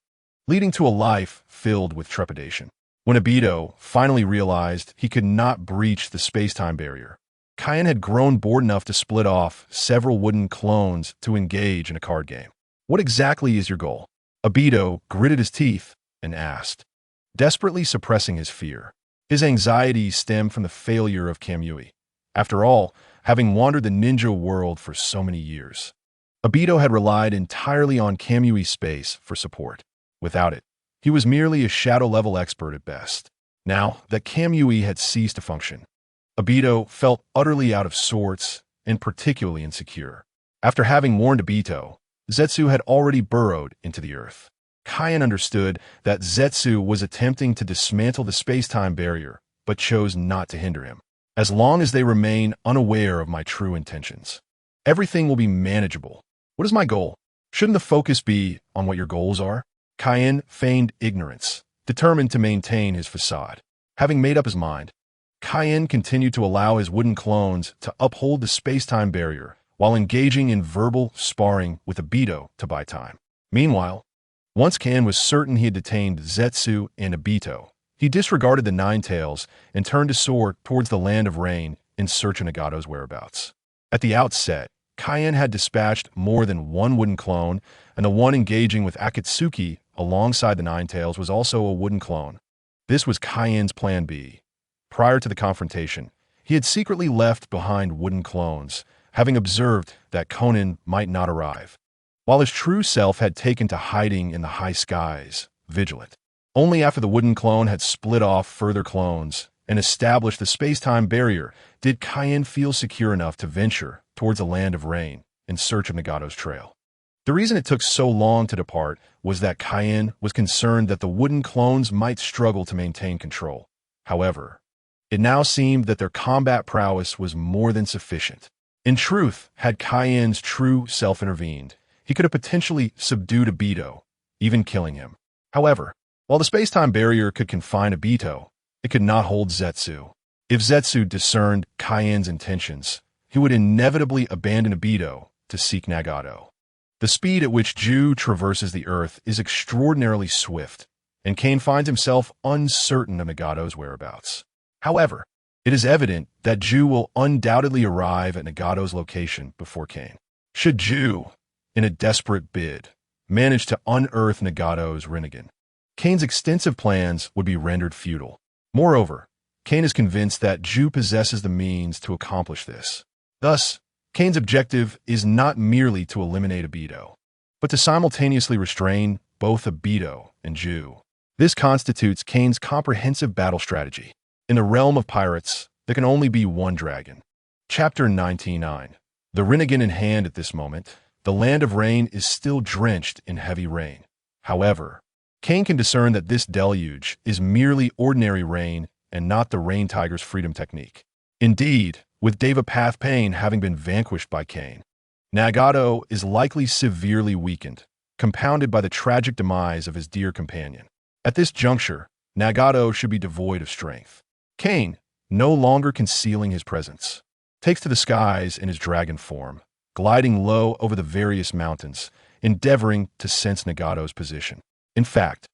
[SPEAKER 1] leading to a life filled with trepidation. When Obito finally realized he could not breach the space-time barrier, Kaien had grown bored enough to split off several wooden clones to engage in a card game. "What exactly is your goal?" Obito gritted his teeth and asked, desperately suppressing his fear. His anxiety stemmed from the failure of Kamui. After all, having wandered the ninja world for so many years, Obito had relied entirely on Kamui's space for support. Without it, he was merely a shadow-level expert at best. Now that Kamui had ceased to function, Obito felt utterly out of sorts and particularly insecure. After having warned Obito, Zetsu had already burrowed into the earth. Kaien understood that Zetsu was attempting to dismantle the space-time barrier, but chose not to hinder him. "As long as they remain unaware of my true intentions, everything will be manageable. What is my goal? Shouldn't the focus be on what your goals are?" Kaien feigned ignorance, determined to maintain his facade. Having made up his mind, Kaien continued to allow his wooden clones to uphold the space-time barrier while engaging in verbal sparring with Obito to buy time. Meanwhile, once Kaien was certain he had detained Zetsu and Obito, he disregarded the Nine Tails and turned to soar towards the Land of Rain in search of Nagato's whereabouts. At the outset, Kaien had dispatched more than one wooden clone, and the one engaging with Akatsuki alongside the Nine Tails was also a wooden clone. This was Kaien's plan B. Prior to the confrontation, he had secretly left behind wooden clones, having observed that Konan might not arrive, while his true self had taken to hiding in the high skies, vigilant. Only after the wooden clone had split off further clones and established the space-time barrier did Kaien feel secure enough to venture towards the Land of Rain in search of Nagato's trail. The reason it took so long to depart was that Kaien was concerned that the wooden clones might struggle to maintain control. However, it now seemed that their combat prowess was more than sufficient. In truth, had Kaien's true self intervened, he could have potentially subdued Obito, even killing him. However, while the space-time barrier could confine Obito, it could not hold Zetsu. If Zetsu discerned Kaien's intentions, he would inevitably abandon Obito to seek Nagato. The speed at which Ju traverses the earth is extraordinarily swift, and Kaien finds himself uncertain of Nagato's whereabouts. However, it is evident that Ju will undoubtedly arrive at Nagato's location before Kaien. Should Ju, in a desperate bid, manage to unearth Nagato's Rinnegan, Kain's extensive plans would be rendered futile. Moreover, Kain is convinced that Ju possesses the means to accomplish this. Thus, Kain's objective is not merely to eliminate Obito, but to simultaneously restrain both Obito and Ju. This constitutes Kain's comprehensive battle strategy. In the realm of pirates, there can only be one dragon. Chapter 99. The Rinnegan in hand at this moment, the Land of Rain is still drenched in heavy rain. However, Kain can discern that this deluge is merely ordinary rain and not the Rain Tiger's freedom technique. Indeed, with Devapath Pain having been vanquished by Kain, Nagato is likely severely weakened, compounded by the tragic demise of his dear companion. At this juncture, Nagato should be devoid of strength. Kain, no longer concealing his presence, takes to the skies in his dragon form, gliding low over the various mountains, endeavoring to sense Nagato's position. In fact,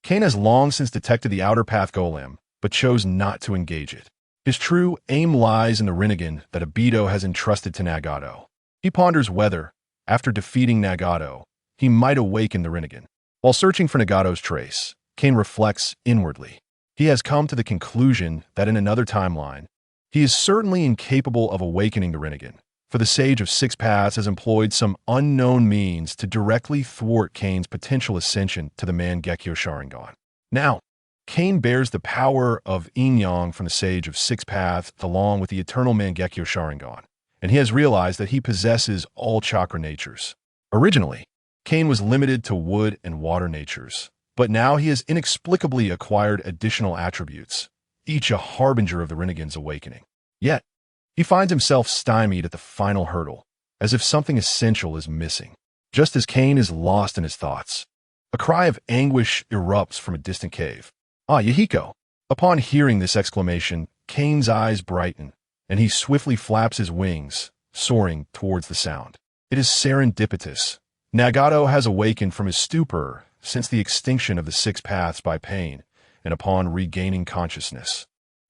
[SPEAKER 1] Kain has long since detected the Outer Path Golem, but chose not to engage it. His true aim lies in the Rinnegan that Obito has entrusted to Nagato. He ponders whether, after defeating Nagato, he might awaken the Rinnegan. While searching for Nagato's trace, Kain reflects inwardly. He has come to the conclusion that in another timeline, he is certainly incapable of awakening the Rinnegan, for the Sage of Six Paths has employed some unknown means to directly thwart Kain's potential ascension to the Mangekyo Sharingan. Now, Kain bears the power of Yin-Yang from the Sage of Six Paths along with the eternal Mangekyo Sharingan, and he has realized that he possesses all chakra natures. Originally, Kain was limited to wood and water natures, but now he has inexplicably acquired additional attributes, each a harbinger of the Rinnegan's awakening. Yet, he finds himself stymied at the final hurdle, as if something essential is missing. Just as Kain is lost in his thoughts, A cry of anguish erupts from a distant cave. Ah, Yahiko! Upon hearing this exclamation, Kane's eyes brighten, and he swiftly flaps his wings, soaring towards the sound. It is serendipitous. Nagato has awakened from his stupor since the extinction of the six paths by pain, and upon regaining consciousness,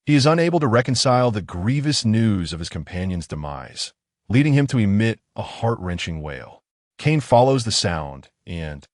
[SPEAKER 1] he is unable to reconcile the grievous news of his companion's demise, leading him to emit a heart-wrenching wail. Kane follows the sound and,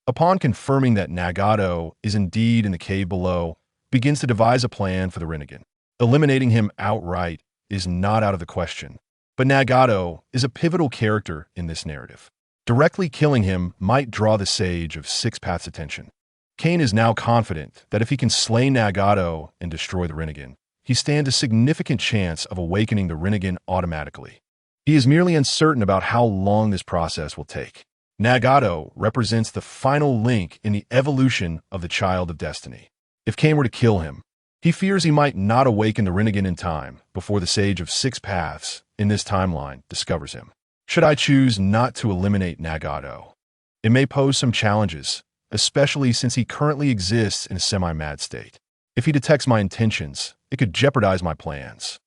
[SPEAKER 1] upon confirming that Nagato is indeed in the cave below, begins to devise a plan for the Rinnegan. Eliminating him outright is not out of the question, but Nagato is a pivotal character in this narrative. Directly killing him might draw the Sage of Six Paths' attention. Kane is now confident that if he can slay Nagato and destroy the Rinnegan, he stands a significant chance of awakening the Rinnegan automatically. He is merely uncertain about how long this process will take. Nagato represents the final link in the evolution of the Child of Destiny. If Kane were to kill him, he fears he might not awaken the Rinnegan in time before the Sage of Six Paths in this timeline discovers him. Should I choose not to eliminate Nagato, it may pose some challenges, especially since he currently exists in a semi-mad state. If he detects my intentions, it could jeopardize my plans.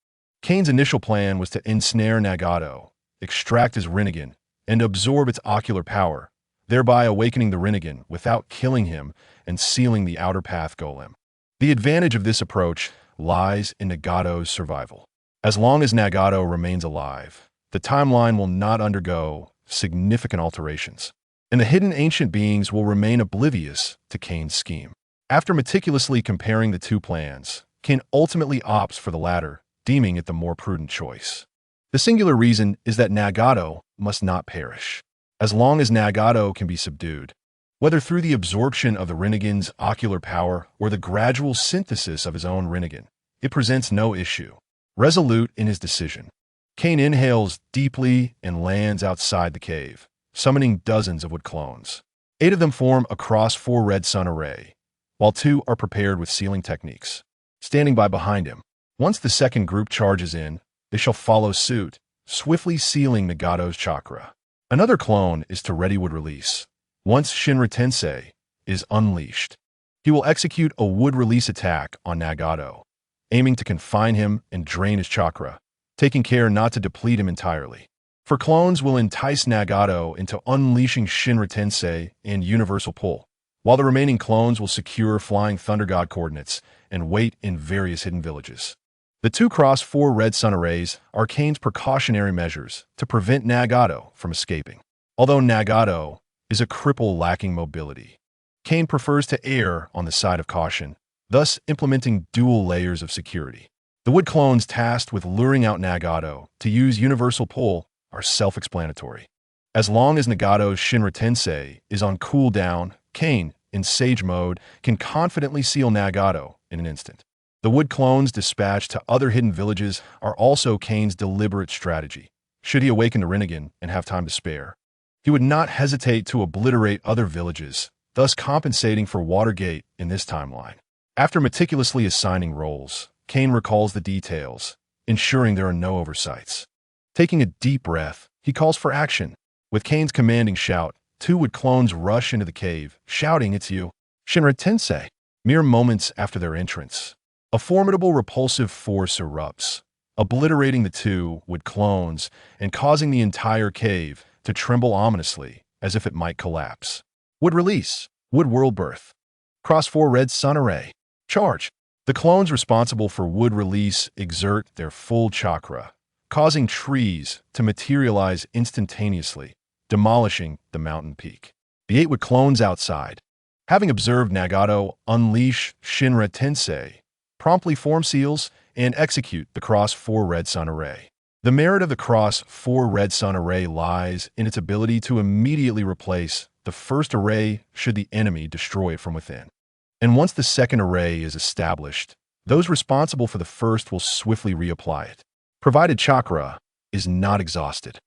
[SPEAKER 1] Kane's initial plan was to ensnare Nagato, extract his Rinnegan, and absorb its ocular power, thereby awakening the Rinnegan without killing him and sealing the Outer Path Golem. The advantage of this approach lies in Nagato's survival. As long as Nagato remains alive, the timeline will not undergo significant alterations, and the hidden ancient beings will remain oblivious to Kane's scheme. After meticulously comparing the two plans, Kane ultimately opts for the latter, deeming it the more prudent choice. The singular reason is that Nagato must not perish. As long as Nagato can be subdued, whether through the absorption of the Rinnegan's ocular power or the gradual synthesis of his own Rinnegan, it presents no issue. Resolute in his decision, Kane inhales deeply and lands outside the cave, summoning dozens of wood clones. 8 of them form a cross-4 red sun array, while 2 are prepared with sealing techniques. Standing by behind him, once the second group charges in, they shall follow suit, swiftly sealing Nagato's chakra. Another clone is to ready wood release. Once Shinra Tensei is unleashed, he will execute a wood release attack on Nagato, aiming to confine him and drain his chakra, taking care not to deplete him entirely. For clones will entice Nagato into unleashing Shinra Tensei and Universal Pull, while the remaining clones will secure Flying Thunder God coordinates and wait in various hidden villages. The 2 cross-4 red sun arrays are Kane's precautionary measures to prevent Nagato from escaping. Although Nagato is a cripple lacking mobility, Kane prefers to err on the side of caution, thus implementing dual layers of security. The wood clones tasked with luring out Nagato to use Universal Pull are self-explanatory. As long as Nagato's Shinra Tensei is on cooldown, Kane, in Sage mode, can confidently seal Nagato in an instant. The wood clones dispatched to other hidden villages are also Kane's deliberate strategy. Should he awaken the Rinnegan and have time to spare, he would not hesitate to obliterate other villages, thus compensating for Watergate in this timeline. After meticulously assigning roles, Kane recalls the details, ensuring there are no oversights. Taking a deep breath, he calls for action. With Kane's commanding shout, 2 wood clones rush into the cave, shouting, "It's you, Shinra Tensei!" Mere moments after their entrance, a formidable repulsive force erupts, obliterating the 2 wood clones and causing the entire cave to tremble ominously as if it might collapse. Wood release, wood world birth, cross-4 red sun array, charge. The clones responsible for wood release exert their full chakra, causing trees to materialize instantaneously, demolishing the mountain peak. The 8 wood clones outside, having observed Nagato unleash Shinra Tensei, promptly form seals and execute the cross-4 red sun array. The merit of the cross-4 red sun array lies in its ability to immediately replace the first array should the enemy destroy it from within. And once the second array is established, those responsible for the first will swiftly reapply it, provided chakra is not exhausted.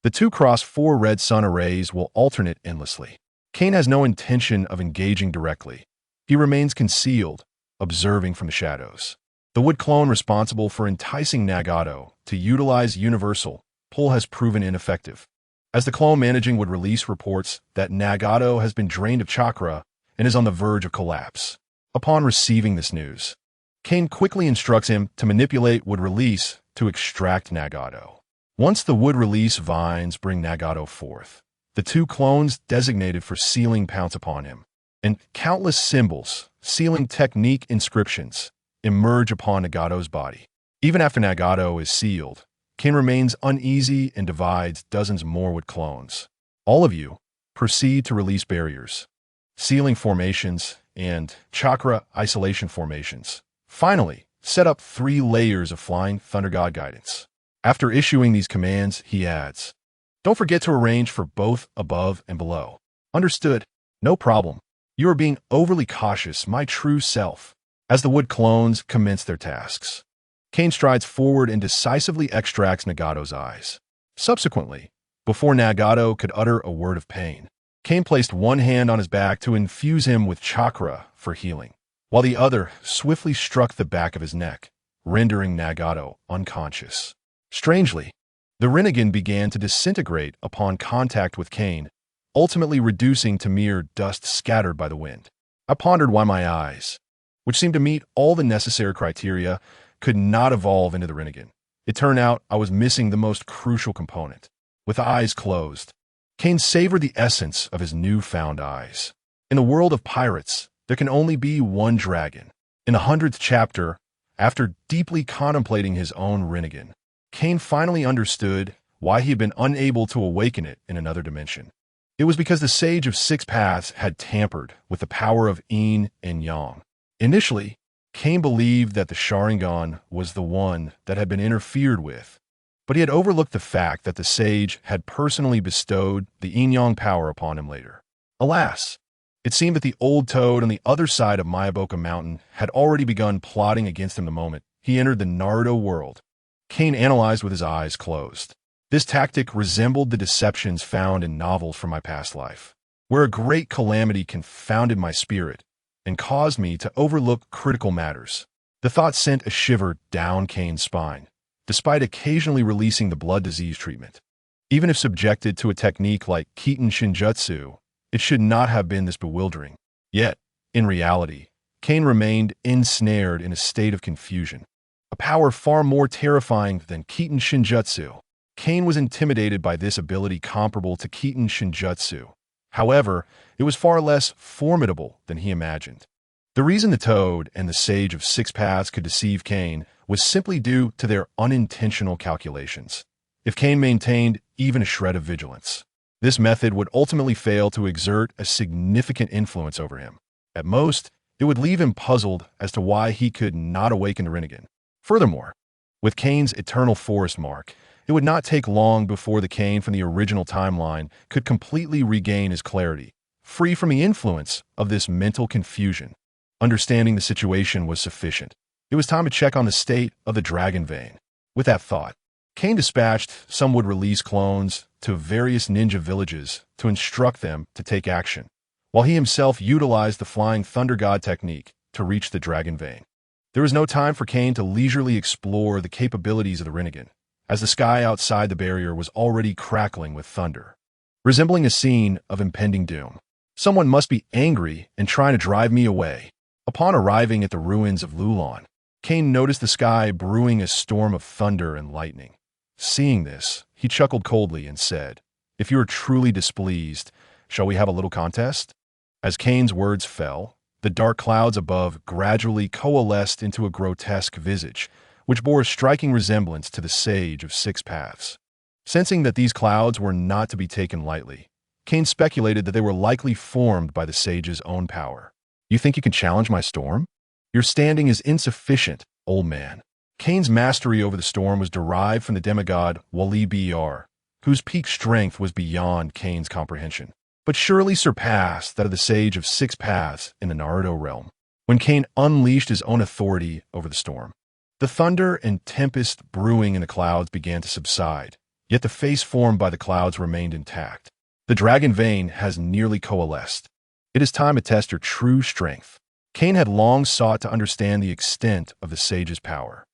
[SPEAKER 1] The 2 cross-4 red sun arrays will alternate endlessly. Kane has no intention of engaging directly. He remains concealed, observing from the shadows. The wood clone responsible for enticing Nagato to utilize Universal Pull has proven ineffective. As the clone managing wood release reports that Nagato has been drained of chakra, and is on the verge of collapse. Upon receiving this news, Kane quickly instructs him to manipulate wood release to extract Nagato. Once the wood release vines bring Nagato forth, the two clones designated for sealing pounce upon him, and countless symbols, sealing technique inscriptions, emerge upon Nagato's body. Even after Nagato is sealed, Kane remains uneasy and divides dozens more wood clones. All of you proceed to release barriers, sealing formations, and chakra isolation formations. Finally, set up 3 layers of flying Thunder God guidance. After issuing these commands, he adds, "Don't forget to arrange for both above and below." Understood. No problem. You are being overly cautious, my true self. As the wood clones commence their tasks, Kane strides forward and decisively extracts Nagato's eyes. Subsequently, before Nagato could utter a word of pain, Kane placed one hand on his back to infuse him with chakra for healing, while the other swiftly struck the back of his neck, rendering Nagato unconscious. Strangely, the Rinnegan began to disintegrate upon contact with Kane, ultimately reducing to mere dust scattered by the wind. I pondered why my eyes, which seemed to meet all the necessary criteria, could not evolve into the Rinnegan. It turned out I was missing the most crucial component. With eyes closed, Kane savored the essence of his newfound eyes. In the world of pirates, there can only be one dragon. In the 100th chapter, after deeply contemplating his own Rinnegan, Kane finally understood why he had been unable to awaken it in another dimension. It was because the Sage of Six Paths had tampered with the power of Yin and Yang. Initially, Kane believed that the Sharingan was the one that had been interfered with, but he had overlooked the fact that the sage had personally bestowed the yin-yang power upon him later. Alas, it seemed that the old toad on the other side of Mayaboka Mountain had already begun plotting against him the moment he entered the Naruto world. Kane analyzed with his eyes closed. This tactic resembled the deceptions found in novels from my past life, where a great calamity confounded my spirit and caused me to overlook critical matters. The thought sent a shiver down Kane's spine, despite occasionally releasing the blood disease treatment. Even if subjected to a technique like Kiten Shinjutsu, it should not have been this bewildering. Yet, in reality, Kane remained ensnared in a state of confusion. A power far more terrifying than Kiten Shinjutsu. Kane was intimidated by this ability comparable to Kiten Shinjutsu. However, it was far less formidable than he imagined. The reason the Toad and the Sage of Six Paths could deceive Kane was simply due to their unintentional calculations. If Kane maintained even a shred of vigilance, this method would ultimately fail to exert a significant influence over him. At most, it would leave him puzzled as to why he could not awaken the Rinnegan. Furthermore, with Kane's eternal forest mark, it would not take long before the Kane from the original timeline could completely regain his clarity, free from the influence of this mental confusion. Understanding the situation was sufficient. It was time to check on the state of the dragon vein. With that thought, Kane dispatched some would-release clones to various ninja villages to instruct them to take action, while he himself utilized the Flying Thunder God technique to reach the dragon vein. There was no time for Kane to leisurely explore the capabilities of the Rinnegan, as the sky outside the barrier was already crackling with thunder, resembling a scene of impending doom. Someone must be angry and trying to drive me away. Upon arriving at the ruins of Lulon, Kane noticed the sky brewing a storm of thunder and lightning. Seeing this, he chuckled coldly and said, "If you are truly displeased, shall we have a little contest?" As Kane's words fell, the dark clouds above gradually coalesced into a grotesque visage, which bore a striking resemblance to the Sage of Six Paths. Sensing that these clouds were not to be taken lightly, Kane speculated that they were likely formed by the sage's own power. "You think you can challenge my storm? Your standing is insufficient, old man." Kane's mastery over the storm was derived from the demigod Wali Br, whose peak strength was beyond Kane's comprehension, but surely surpassed that of the Sage of Six Paths in the Naruto realm. When Kane unleashed his own authority over the storm, the thunder and tempest brewing in the clouds began to subside, yet the face formed by the clouds remained intact. The dragon vein has nearly coalesced. It is time to test your true strength. Kane had long sought to understand the extent of the sage's power,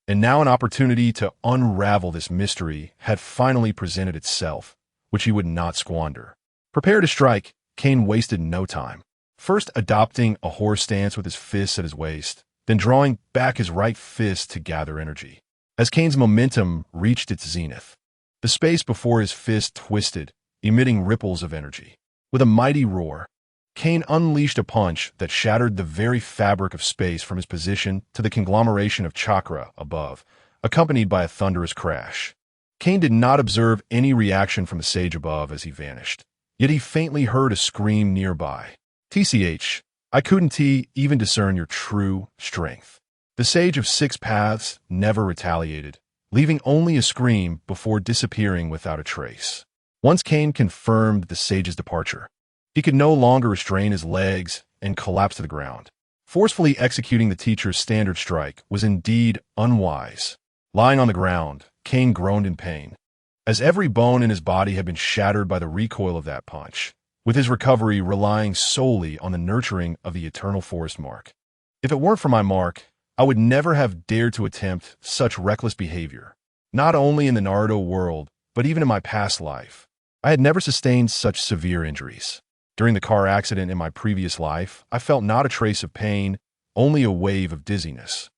[SPEAKER 1] and now an opportunity to unravel this mystery had finally presented itself, which he would not squander. Prepared to strike, Kane wasted no time. first adopting a horse stance with his fists at his waist, then drawing back his right fist to gather energy. As Kane's momentum reached its zenith, the space before his fist twisted, emitting ripples of energy. With a mighty roar, Kane unleashed a punch that shattered the very fabric of space from his position to the conglomeration of chakra above, accompanied by a thunderous crash. Kane did not observe any reaction from the sage above as he vanished, yet he faintly heard a scream nearby. "TCH, I couldn't even discern your true strength." The sage of six paths never retaliated, leaving only a scream before disappearing without a trace. Once Kane confirmed the sage's departure, he could no longer restrain his legs and collapsed to the ground. Forcefully executing the teacher's standard strike was indeed unwise. Lying on the ground, Kane groaned in pain, as every bone in his body had been shattered by the recoil of that punch, with his recovery relying solely on the nurturing of the eternal forest mark. If it weren't for my mark, I would never have dared to attempt such reckless behavior. Not only in the Naruto world, but even in my past life, I had never sustained such severe injuries. During the car accident in my previous life, I felt not a trace of pain, only a wave of dizziness.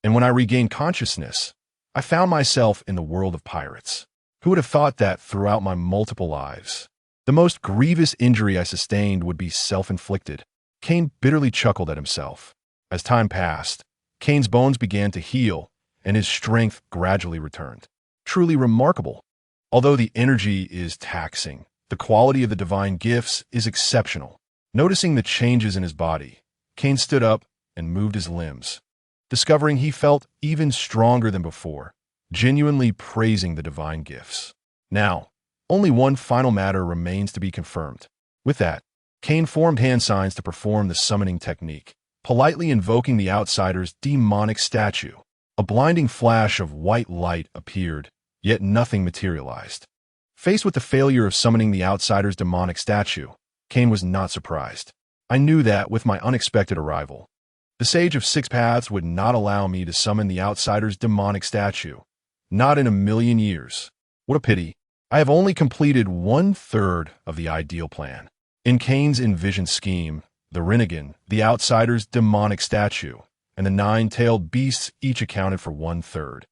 [SPEAKER 1] And when I regained consciousness, I found myself in the world of pirates. Who would have thought that throughout my multiple lives, the most grievous injury I sustained would be self-inflicted? Kane bitterly chuckled at himself. As time passed, Kane's bones began to heal, and his strength gradually returned. Truly remarkable. Although the energy is taxing, the quality of the divine gifts is exceptional. Noticing the changes in his body, Kane stood up and moved his limbs, discovering he felt even stronger than before, genuinely praising the divine gifts. Now, only one final matter remains to be confirmed. With that, Kane formed hand signs to perform the summoning technique, politely invoking the outsider's demonic statue. A blinding flash of white light appeared, yet nothing materialized. Faced with the failure of summoning the outsider's demonic statue, Kane was not surprised. I knew that with my unexpected arrival, the Sage of Six Paths would not allow me to summon the outsider's demonic statue. Not in a million years. What a pity. I have only completed 1/3 of the ideal plan. In Kane's envisioned scheme, the Rinnegan, the outsider's demonic statue, and the nine-tailed beasts each accounted for 1/3.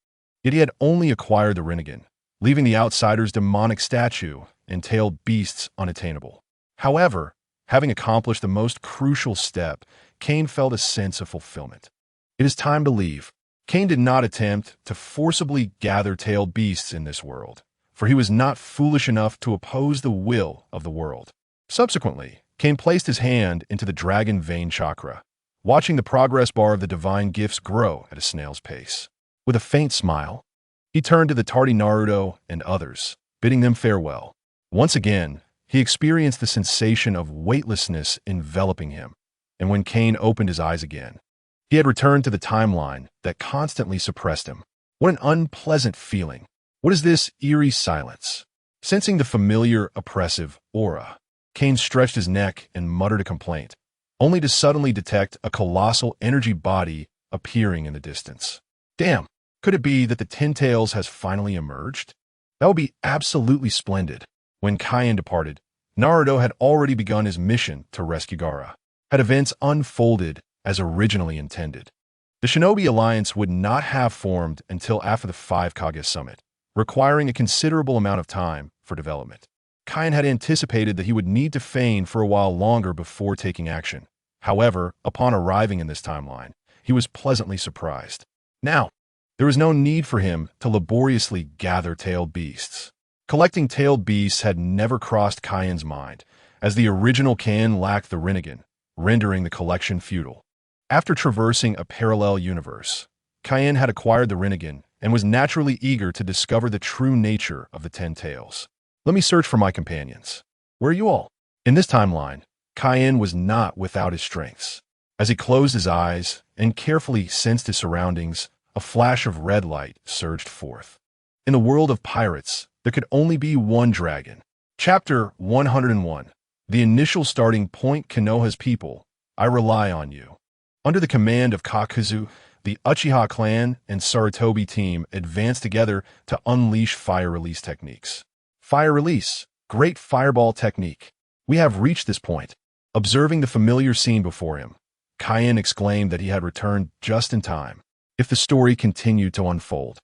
[SPEAKER 1] Yet he had only acquired the Rinnegan, leaving the outsider's demonic statue and tailed beasts unattainable. However, having accomplished the most crucial step, Kane felt a sense of fulfillment. It is time to leave. Kane did not attempt to forcibly gather tailed beasts in this world, for he was not foolish enough to oppose the will of the world. Subsequently, Kane placed his hand into the dragon vein chakra, watching the progress bar of the divine gifts grow at a snail's pace. With a faint smile, he turned to the tardy Naruto and others, bidding them farewell. Once again, he experienced the sensation of weightlessness enveloping him, and when Kane opened his eyes again, he had returned to the timeline that constantly suppressed him. What an unpleasant feeling. What is this eerie silence? Sensing the familiar, oppressive aura, Kane stretched his neck and muttered a complaint, only to suddenly detect a colossal energy body appearing in the distance. Damn, could it be that the Ten Tails has finally emerged? That would be absolutely splendid. When Kain departed, Naruto had already begun his mission to rescue Gaara. Had events unfolded as originally intended, the Shinobi Alliance would not have formed until after the 5 Kage Summit, requiring a considerable amount of time for development. Kain had anticipated that he would need to feign for a while longer before taking action. However, upon arriving in this timeline, he was pleasantly surprised. Now, there was no need for him to laboriously gather tailed beasts. Collecting tailed beasts had never crossed Kain's mind, as the original Ken lacked the Rinnegan, rendering the collection futile. After traversing a parallel universe, Kain had acquired the Rinnegan and was naturally eager to discover the true nature of the Ten Tails. Let me search for my companions. Where are you all? In this timeline, Kain was not without his strengths. As he closed his eyes and carefully sensed his surroundings, a flash of red light surged forth. In the world of pirates, there could only be one dragon. Chapter 101. The initial starting point. Konoha's people, I rely on you. Under the command of Kakuzu, the Uchiha clan and Sarutobi team advanced together to unleash fire release techniques. Fire release, great fireball technique. We have reached this point. Observing the familiar scene before him, Kaien exclaimed that he had returned just in time. If the story continued to unfold,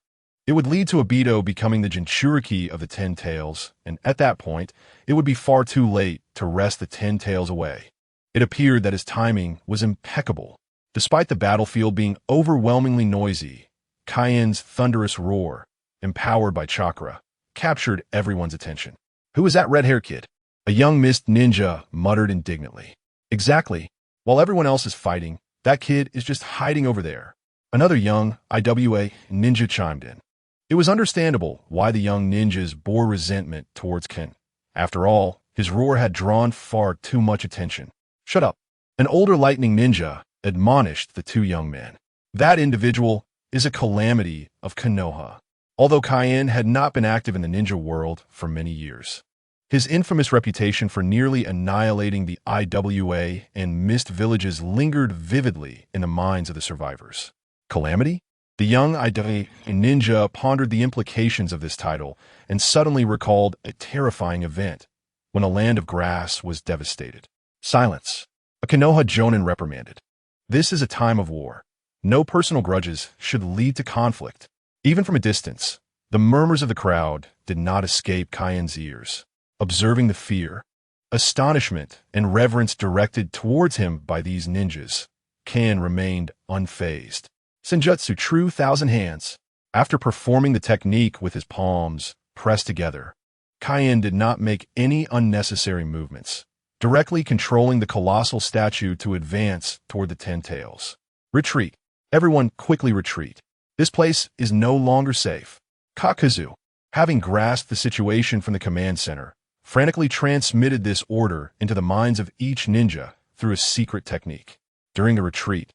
[SPEAKER 1] it would lead to Obito becoming the Jinchuriki of the Ten Tails, and at that point, it would be far too late to wrest the Ten Tails away. It appeared that his timing was impeccable. Despite the battlefield being overwhelmingly noisy, Kaien's thunderous roar, empowered by chakra, captured everyone's attention. "Who is that red-haired kid?" A young mist ninja muttered indignantly. "Exactly. While everyone else is fighting, that kid is just hiding over there." Another young IWA ninja chimed in. It was understandable why the young ninjas bore resentment towards Ken. After all, his roar had drawn far too much attention. "Shut up." An older lightning ninja admonished the two young men. That individual is a calamity of Konoha. Although Kaien had not been active in the ninja world for many years, his infamous reputation for nearly annihilating the IWA and Mist villages lingered vividly in the minds of the survivors. Calamity? The young IWA ninja pondered the implications of this title and suddenly recalled a terrifying event when a land of grass was devastated. "Silence," a Konoha Jonin reprimanded. "This is a time of war. No personal grudges should lead to conflict." Even from a distance, the murmurs of the crowd did not escape Kaien's ears. Observing the fear, astonishment, and reverence directed towards him by these ninjas, Kaien remained unfazed. Senjutsu True Thousand Hands. After performing the technique with his palms pressed together, Kaien did not make any unnecessary movements, directly controlling the colossal statue to advance toward the Ten Tails. "Retreat. Everyone quickly retreat. This place is no longer safe." Kakuzu, having grasped the situation from the command center, frantically transmitted this order into the minds of each ninja through a secret technique. During the retreat,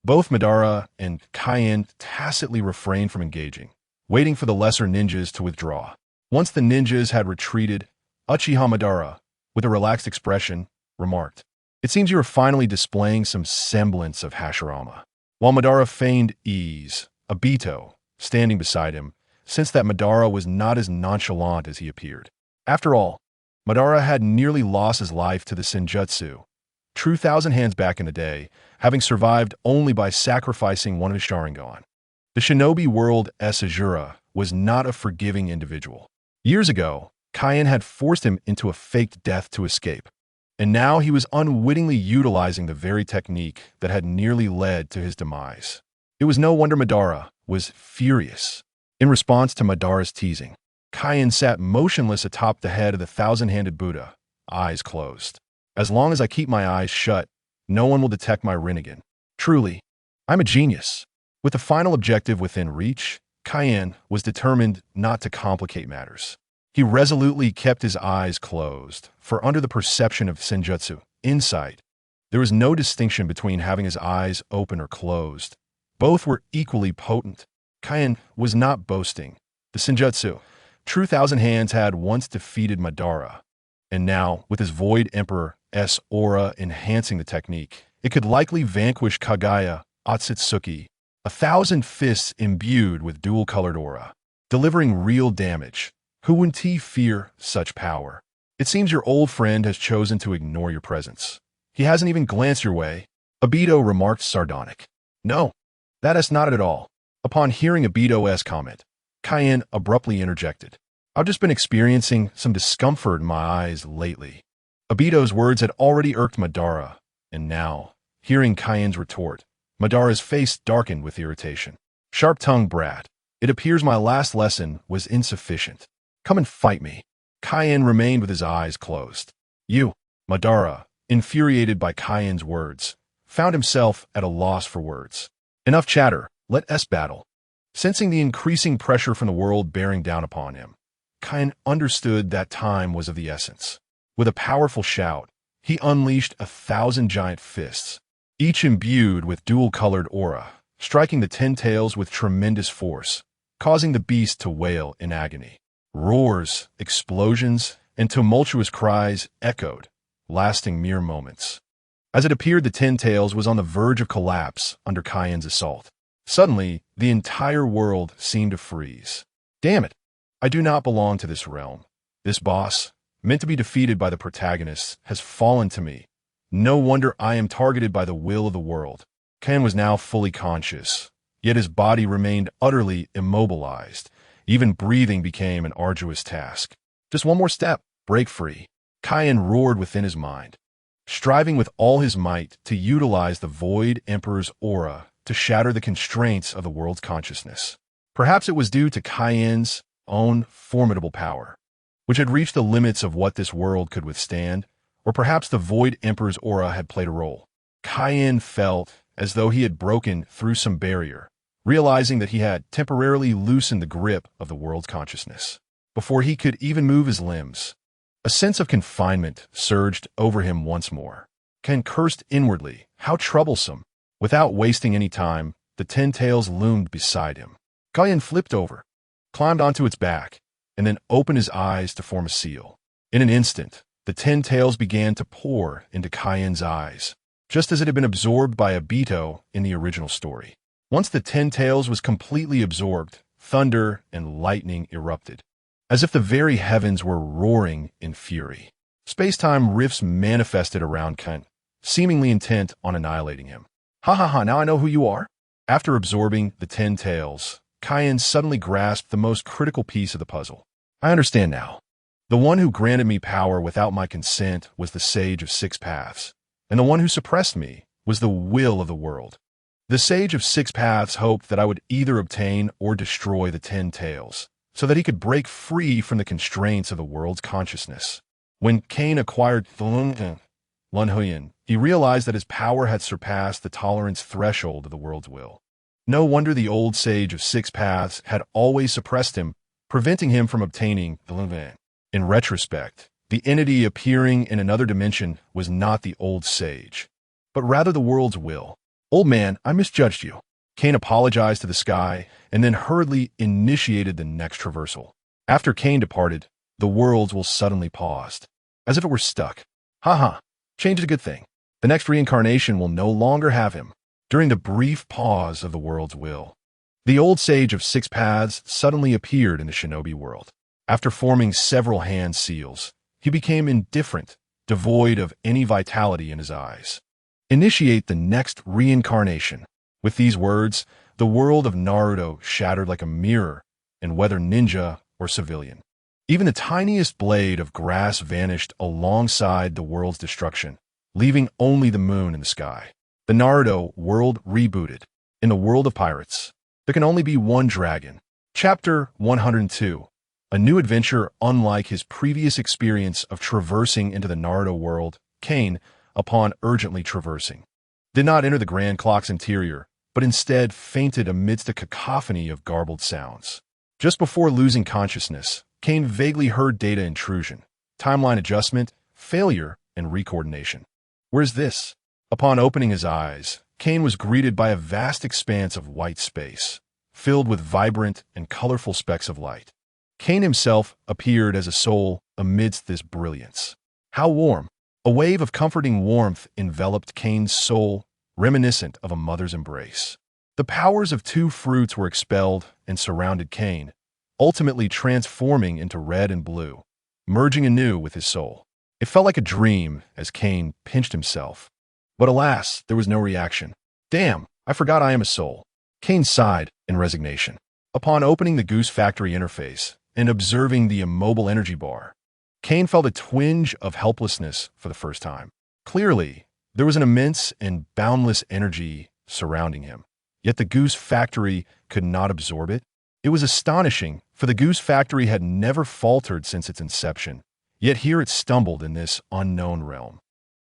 [SPEAKER 1] both Madara and Kaien tacitly refrained from engaging, waiting for the lesser ninjas to withdraw. Once the ninjas had retreated, Uchiha Madara, with a relaxed expression, remarked, "It seems you are finally displaying some semblance of Hashirama." While Madara feigned ease, Obito, standing beside him, sensed that Madara was not as nonchalant as he appeared. After all, Madara had nearly lost his life to the Senjutsu True Thousand Hands back in the day, having survived only by sacrificing one of his Sharingan. The shinobi world Asajura was not a forgiving individual. Years ago, Kaien had forced him into a faked death to escape, and now he was unwittingly utilizing the very technique that had nearly led to his demise. It was no wonder Madara was furious. In response to Madara's teasing, Kaien sat motionless atop the head of the thousand-handed Buddha, eyes closed. "As long as I keep my eyes shut, no one will detect my Rinnegan. Truly, I'm a genius." With the final objective within reach, Kaien was determined not to complicate matters. He resolutely kept his eyes closed, for under the perception of Senjutsu insight, there was no distinction between having his eyes open or closed. Both were equally potent. Kaien was not boasting. The Senjutsu True Thousand Hands had once defeated Madara, and now, with his Void Emperor's aura enhancing the technique, it could likely vanquish Kagaya Otsutsuki, a thousand fists imbued with dual-colored aura, delivering real damage. Who wouldn't fear such power? It seems your old friend has chosen to ignore your presence. He hasn't even glanced your way, Obito remarked sardonic. "No, that is not it at all." Upon hearing Obito's comment, Kaien abruptly interjected. "I've just been experiencing some discomfort in my eyes lately." Obito's words had already irked Madara, and now, hearing Kaien's retort, Madara's face darkened with irritation. "Sharp-tongued brat, it appears my last lesson was insufficient. Come and fight me." Kaien remained with his eyes closed. "You," Madara, infuriated by Kaien's words, found himself at a loss for words. "Enough chatter, let us battle." Sensing the increasing pressure from the world bearing down upon him, Kaien understood that time was of the essence. With a powerful shout, he unleashed 1,000 giant fists, each imbued with dual-colored aura, striking the Ten Tails with tremendous force, causing the beast to wail in agony. Roars, explosions, and tumultuous cries echoed, lasting mere moments. As it appeared the Ten Tails was on the verge of collapse under Kaien's assault. Suddenly, the entire world seemed to freeze. "Damn it! I do not belong to this realm. This boss, meant to be defeated by the protagonist, has fallen to me," No wonder I am targeted by the will of the world. Kane was now fully conscious, yet his body remained utterly immobilized. Even breathing became an arduous task. Just one more step, break free. Kane roared within his mind, striving with all his might to utilize the Void Emperor's aura to shatter the constraints of the world's consciousness. Perhaps it was due to Kane's own formidable power, which had reached the limits of what this world could withstand, or perhaps the Void Emperor's aura had played a role. Kane felt as though he had broken through some barrier, realizing that he had temporarily loosened the grip of the world's consciousness. Before he could even move his limbs, a sense of confinement surged over him once more. Kane cursed inwardly. How troublesome. Without wasting any time, the 10 tails loomed beside him. Kane flipped over, climbed onto its back, and then opened his eyes to form a seal. In an instant, the 10 tails began to pour into Kane's eyes, just as it had been absorbed by Obito in the original story. Once the 10 tails was completely absorbed, thunder and lightning erupted, as if the very heavens were roaring in fury. Space-time rifts manifested around Kane, seemingly intent on annihilating him. Ha ha ha, now I know who you are. After absorbing the 10 tails, Kane suddenly grasped the most critical piece of the puzzle. I understand now. The one who granted me power without my consent was the Sage of Six Paths, and the one who suppressed me was the will of the world. The Sage of Six Paths hoped that I would either obtain or destroy the 10 tails, so that he could break free from the constraints of the world's consciousness. When Kane acquired Lunhuyan, he realized that his power had surpassed the tolerance threshold of the world's will. No wonder the old Sage of Six Paths had always suppressed him, preventing him from obtaining the Lunhuyan. In retrospect, the entity appearing in another dimension was not the old sage, but rather the world's will. Old man, I misjudged you. Kane apologized to the sky and then hurriedly initiated the next traversal. After Kane departed, the worlds will suddenly paused, as if it were stuck. Ha! Change is a good thing. The next reincarnation will no longer have him. During the brief pause of the world's will, the old Sage of Six Paths suddenly appeared in the shinobi world. After forming several hand seals, he became indifferent, devoid of any vitality in his eyes. Initiate the next reincarnation. With these words, the world of Naruto shattered like a mirror, and whether ninja or civilian. Even the tiniest blade of grass vanished alongside the world's destruction, leaving only the moon in the sky. The Naruto world rebooted. In the world of pirates, there can only be one dragon. Chapter 102. A new adventure unlike his previous experience of traversing into the Naruto world. Kane, upon urgently traversing, did not enter the Grand Clock's interior, but instead fainted amidst a cacophony of garbled sounds. Just before losing consciousness, Kane vaguely heard data intrusion, timeline adjustment, failure, and recoordination. Where's this? Upon opening his eyes, Kane was greeted by a vast expanse of white space, filled with vibrant and colorful specks of light. Kane himself appeared as a soul amidst this brilliance. How warm! A wave of comforting warmth enveloped Kane's soul, reminiscent of a mother's embrace. The powers of two fruits were expelled and surrounded Kane, ultimately transforming into red and blue, merging anew with his soul. It felt like a dream as Kane pinched himself. But alas, there was no reaction. Damn, I forgot I am a soul. Kane sighed in resignation. Upon opening the Goose Factory interface and observing the immobile energy bar, Kane felt a twinge of helplessness for the first time. Clearly, there was an immense and boundless energy surrounding him, yet the Goose Factory could not absorb it. It was astonishing, for the Goose Factory had never faltered since its inception, yet here it stumbled in this unknown realm.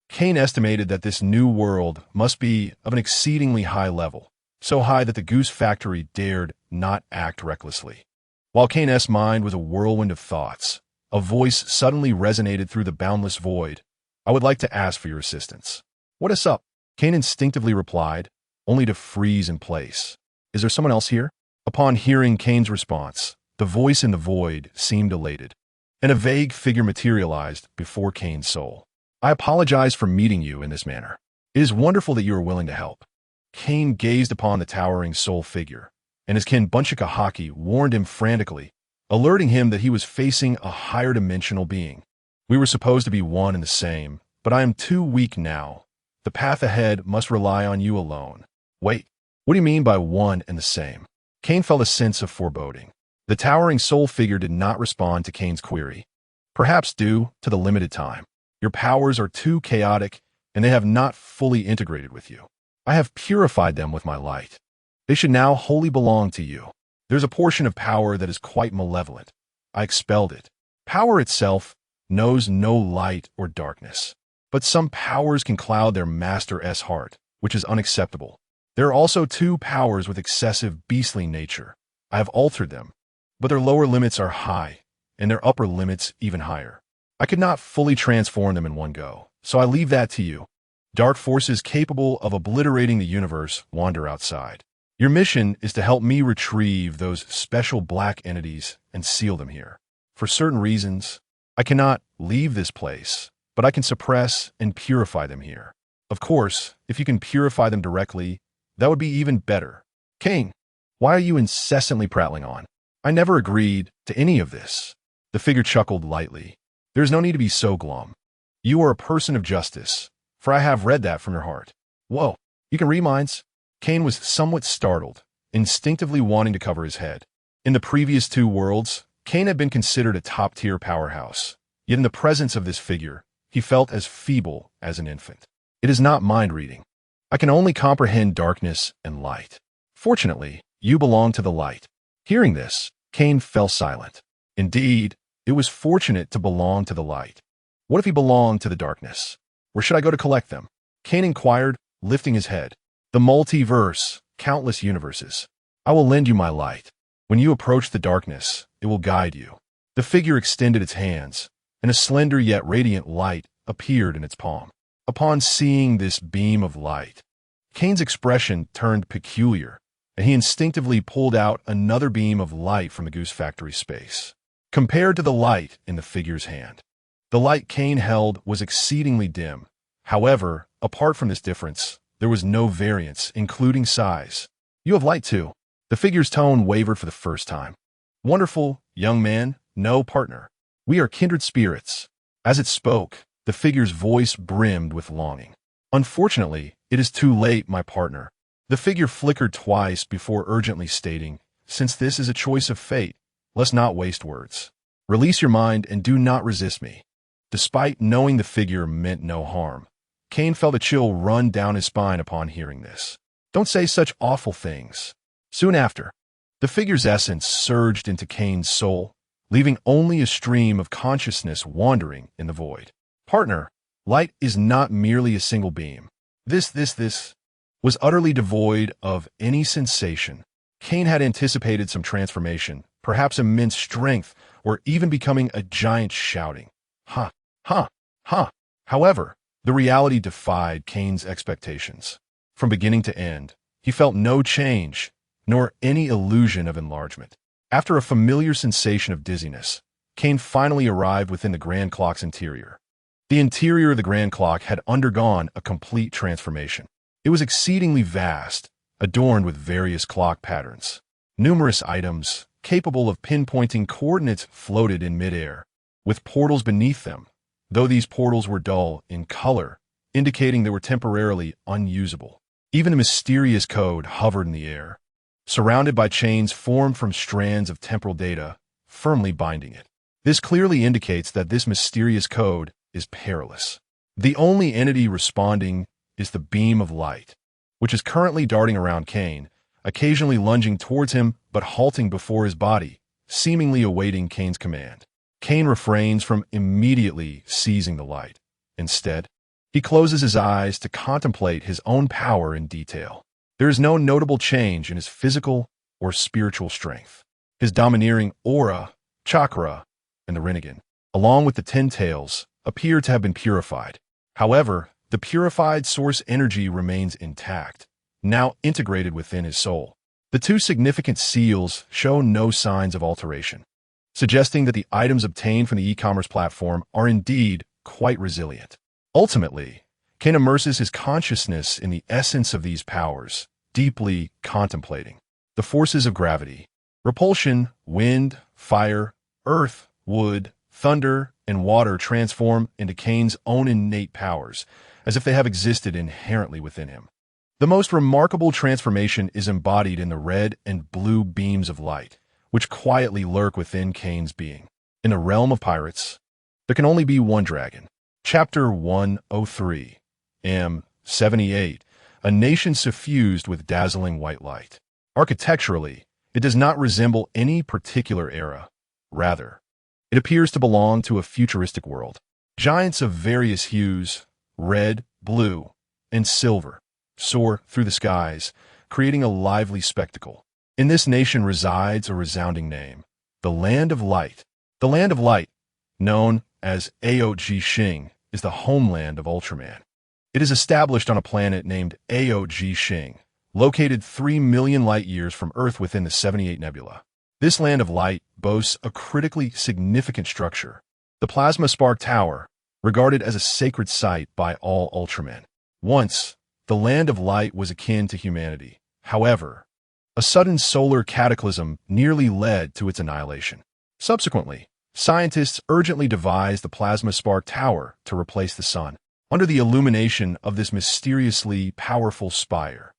[SPEAKER 1] Kane estimated that this new world must be of an exceedingly high level, so high that the Goose Factory dared not act recklessly. While Kane's mind was a whirlwind of thoughts, a voice suddenly resonated through the boundless void. I would like to ask for your assistance. What is up? Kane instinctively replied, only to freeze in place. Is there someone else here? Upon hearing Kane's response, the voice in the void seemed elated, and a vague figure materialized before Kane's soul. I apologize for meeting you in this manner. It is wonderful that you are willing to help. Kane gazed upon the towering soul figure, and his kin Bunchika Haki warned him frantically, alerting him that he was facing a higher dimensional being. We were supposed to be one and the same, but I am too weak now. The path ahead must rely on you alone. Wait, what do you mean by one and the same? Kane felt a sense of foreboding. The towering soul figure did not respond to Kane's query, perhaps due to the limited time. Your powers are too chaotic, and they have not fully integrated with you. I have purified them with my light. They should now wholly belong to you. There's a portion of power that is quite malevolent. I expelled it. Power itself knows no light or darkness. But some powers can cloud their master's heart, which is unacceptable. There are also two powers with excessive beastly nature. I have altered them, but their lower limits are high, and their upper limits even higher. I could not fully transform them in one go, so I leave that to you. Dark forces capable of obliterating the universe wander outside. Your mission is to help me retrieve those special black entities and seal them here. For certain reasons, I cannot leave this place, but I can suppress and purify them here. Of course, if you can purify them directly, that would be even better. Kane, why are you incessantly prattling on? I never agreed to any of this. The figure chuckled lightly. There's no need to be so glum. You are a person of justice, for I have read that from your heart. Whoa, you can read minds? Kane was somewhat startled, instinctively wanting to cover his head. In the previous two worlds, Kane had been considered a top-tier powerhouse, yet in the presence of this figure, he felt as feeble as an infant. It is not mind-reading. I can only comprehend darkness and light. Fortunately, you belong to the light. Hearing this, Kane fell silent. Indeed, it was fortunate to belong to the light. What if he belonged to the darkness? Where should I go to collect them? Kane inquired, lifting his head. The multiverse, countless universes. I will lend you my light. When you approach the darkness, it will guide you. The figure extended its hands, and a slender yet radiant light appeared in its palm. Upon seeing this beam of light, Kane's expression turned peculiar, and he instinctively pulled out another beam of light from the Goose Factory space. Compared to the light in the figure's hand, the light Kane held was exceedingly dim. However, apart from this difference, there was no variance, including size. You have light too. The figure's tone wavered for the first time. Wonderful, young man, no partner. We are kindred spirits. As it spoke, the figure's voice brimmed with longing. Unfortunately, it is too late, my partner. The figure flickered twice before urgently stating, since this is a choice of fate, let's not waste words. Release your mind and do not resist me. Despite knowing the figure meant no harm, Kane felt a chill run down his spine upon hearing this. Don't say such awful things. Soon after, the figure's essence surged into Kane's soul, leaving only a stream of consciousness wandering in the void. Partner, light is not merely a single beam. This was utterly devoid of any sensation. Kane had anticipated some transformation, perhaps immense strength, or even becoming a giant shouting, "Ha, ha, ha!" However, the reality defied Kane's expectations. From beginning to end, he felt no change, nor any illusion of enlargement. After a familiar sensation of dizziness, Kane finally arrived within the Grand Clock's interior. The interior of the Grand Clock had undergone a complete transformation. It was exceedingly vast, adorned with various clock patterns. Numerous items, capable of pinpointing coordinates, floated in midair, with portals beneath them, though these portals were dull in color, indicating they were temporarily unusable. Even a mysterious code hovered in the air, surrounded by chains formed from strands of temporal data, firmly binding it. This clearly indicates that this mysterious code is perilous. The only entity responding is the beam of light, which is currently darting around Kane, occasionally lunging towards him but halting before his body, seemingly awaiting Kane's command. Kane refrains from immediately seizing the light. Instead, he closes his eyes to contemplate his own power in detail. There is no notable change in his physical or spiritual strength. His domineering aura, chakra, and the Rinnegan, along with the 10 tails, appear to have been purified. However, the purified source energy remains intact, now integrated within his soul. The two significant seals show no signs of alteration, suggesting that the items obtained from the e-commerce platform are indeed quite resilient. Ultimately, Kane immerses his consciousness in the essence of these powers, deeply contemplating the forces of gravity, repulsion, wind, fire, earth, wood, thunder, and water transform into Kane's own innate powers, as if they have existed inherently within him. The most remarkable transformation is embodied in the red and blue beams of light, which quietly lurk within Kane's being. In the realm of pirates, there can only be one dragon. Chapter 103, M78, a nation suffused with dazzling white light. Architecturally, it does not resemble any particular era. Rather, it appears to belong to a futuristic world. Giants of various hues, red, blue, and silver, soar through the skies, creating a lively spectacle. In this nation resides a resounding name, the Land of Light. The Land of Light, known as Aoji, is the homeland of Ultraman. It is established on a planet named Aoji, located 3 million light-years from Earth within the 78 Nebula. This Land of Light boasts a critically significant structure, the Plasma Spark Tower, regarded as a sacred site by all Ultramen. Once, the Land of Light was akin to humanity. However, a sudden solar cataclysm nearly led to its annihilation. Subsequently, scientists urgently devised the Plasma Spark Tower to replace the sun. Under the illumination of this mysteriously powerful spire,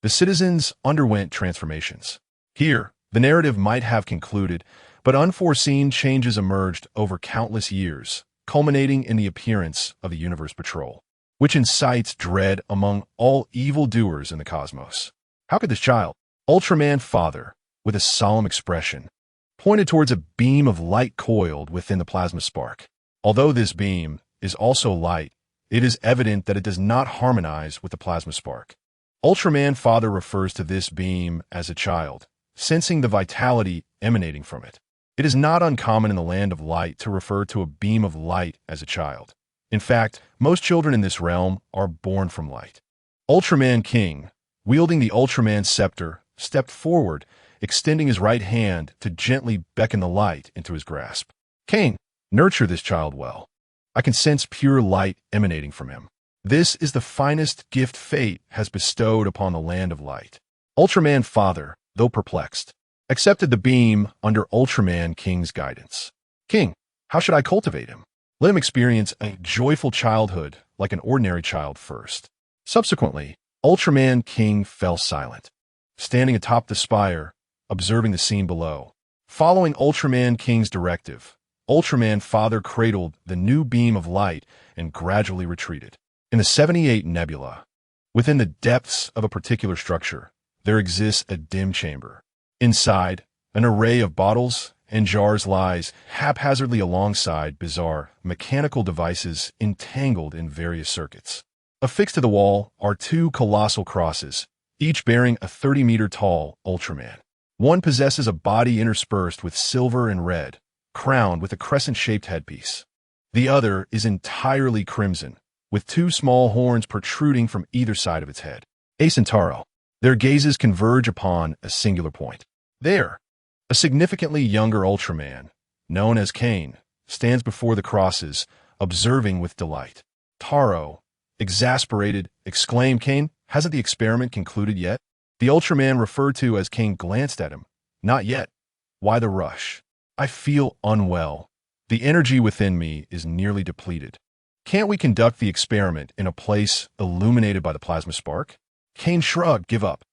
[SPEAKER 1] the citizens underwent transformations. Here, the narrative might have concluded, but unforeseen changes emerged over countless years, culminating in the appearance of the Universe Patrol, which incites dread among all evildoers in the cosmos. How could this child, Ultraman father, with a solemn expression, pointed towards a beam of light coiled within the plasma spark? Although this beam is also light, it is evident that it does not harmonize with the plasma spark. Ultraman father refers to this beam as a child, sensing the vitality emanating from it. It is not uncommon in the Land of Light to refer to a beam of light as a child. In fact, most children in this realm are born from light. Ultraman King, wielding the Ultraman scepter, stepped forward, extending his right hand to gently beckon the light into his grasp. Kane, nurture this child well. I can sense pure light emanating from him. This is the finest gift fate has bestowed upon the Land of Light. Ultraman father, though perplexed, accepted the beam under Ultraman King's guidance. King, how should I cultivate him? Let him experience a joyful childhood like an ordinary child first. Subsequently, Ultraman King fell silent, standing atop the spire, observing the scene below. Following Ultraman King's directive, Ultraman father cradled the new beam of light and gradually retreated. In the 78 Nebula, within the depths of a particular structure, there exists a dim chamber. Inside, an array of bottles and jars lies haphazardly alongside bizarre mechanical devices entangled in various circuits. Affixed to the wall are two colossal crosses, each bearing a 30-meter-tall Ultraman. One possesses a body interspersed with silver and red, crowned with a crescent-shaped headpiece. The other is entirely crimson, with two small horns protruding from either side of its head. Ace and Taro, their gazes converge upon a singular point. There, a significantly younger Ultraman, known as Kane, stands before the crosses, observing with delight. Taro, exasperated, exclaimed, Kane, hasn't the experiment concluded yet? The Ultraman referred to as Kane glanced at him. Not yet. Why the rush? I feel unwell. The energy within me is nearly depleted. Can't we conduct the experiment in a place illuminated by the plasma spark? Kane shrugged, give up.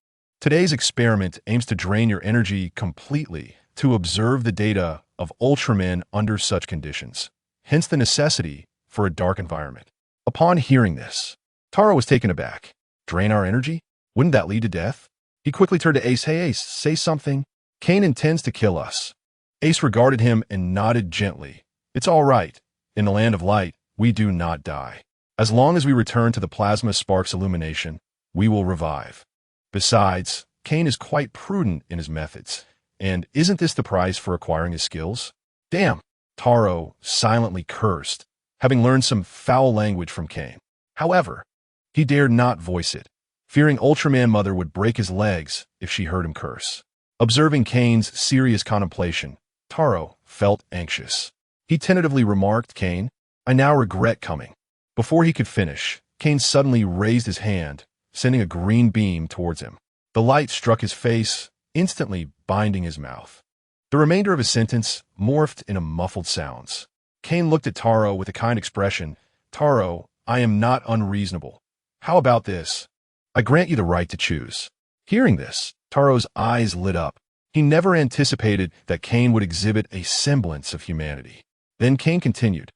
[SPEAKER 1] Today's experiment aims to drain your energy completely to observe the data of Ultramen under such conditions, hence the necessity for a dark environment. Upon hearing this, Taro was taken aback. Drain our energy? Wouldn't that lead to death? He quickly turned to Ace. Hey Ace, say something. Kane intends to kill us. Ace regarded him and nodded gently. It's all right. In the Land of Light, we do not die. As long as we return to the plasma spark's illumination, we will revive. Besides, Kane is quite prudent in his methods, and isn't this the price for acquiring his skills? Damn! Taro silently cursed, having learned some foul language from Kane. However, he dared not voice it, fearing Ultraman Mother would break his legs if she heard him curse. Observing Kane's serious contemplation, Taro felt anxious. He tentatively remarked, Kane, I now regret coming. Before he could finish, Kane suddenly raised his hand, sending a green beam towards him. The light struck his face, instantly binding his mouth. The remainder of his sentence morphed into muffled sounds. Kane looked at Taro with a kind expression. Taro, I am not unreasonable. How about this? I grant you the right to choose. Hearing this, Taro's eyes lit up. He never anticipated that Kane would exhibit a semblance of humanity. Then Kane continued,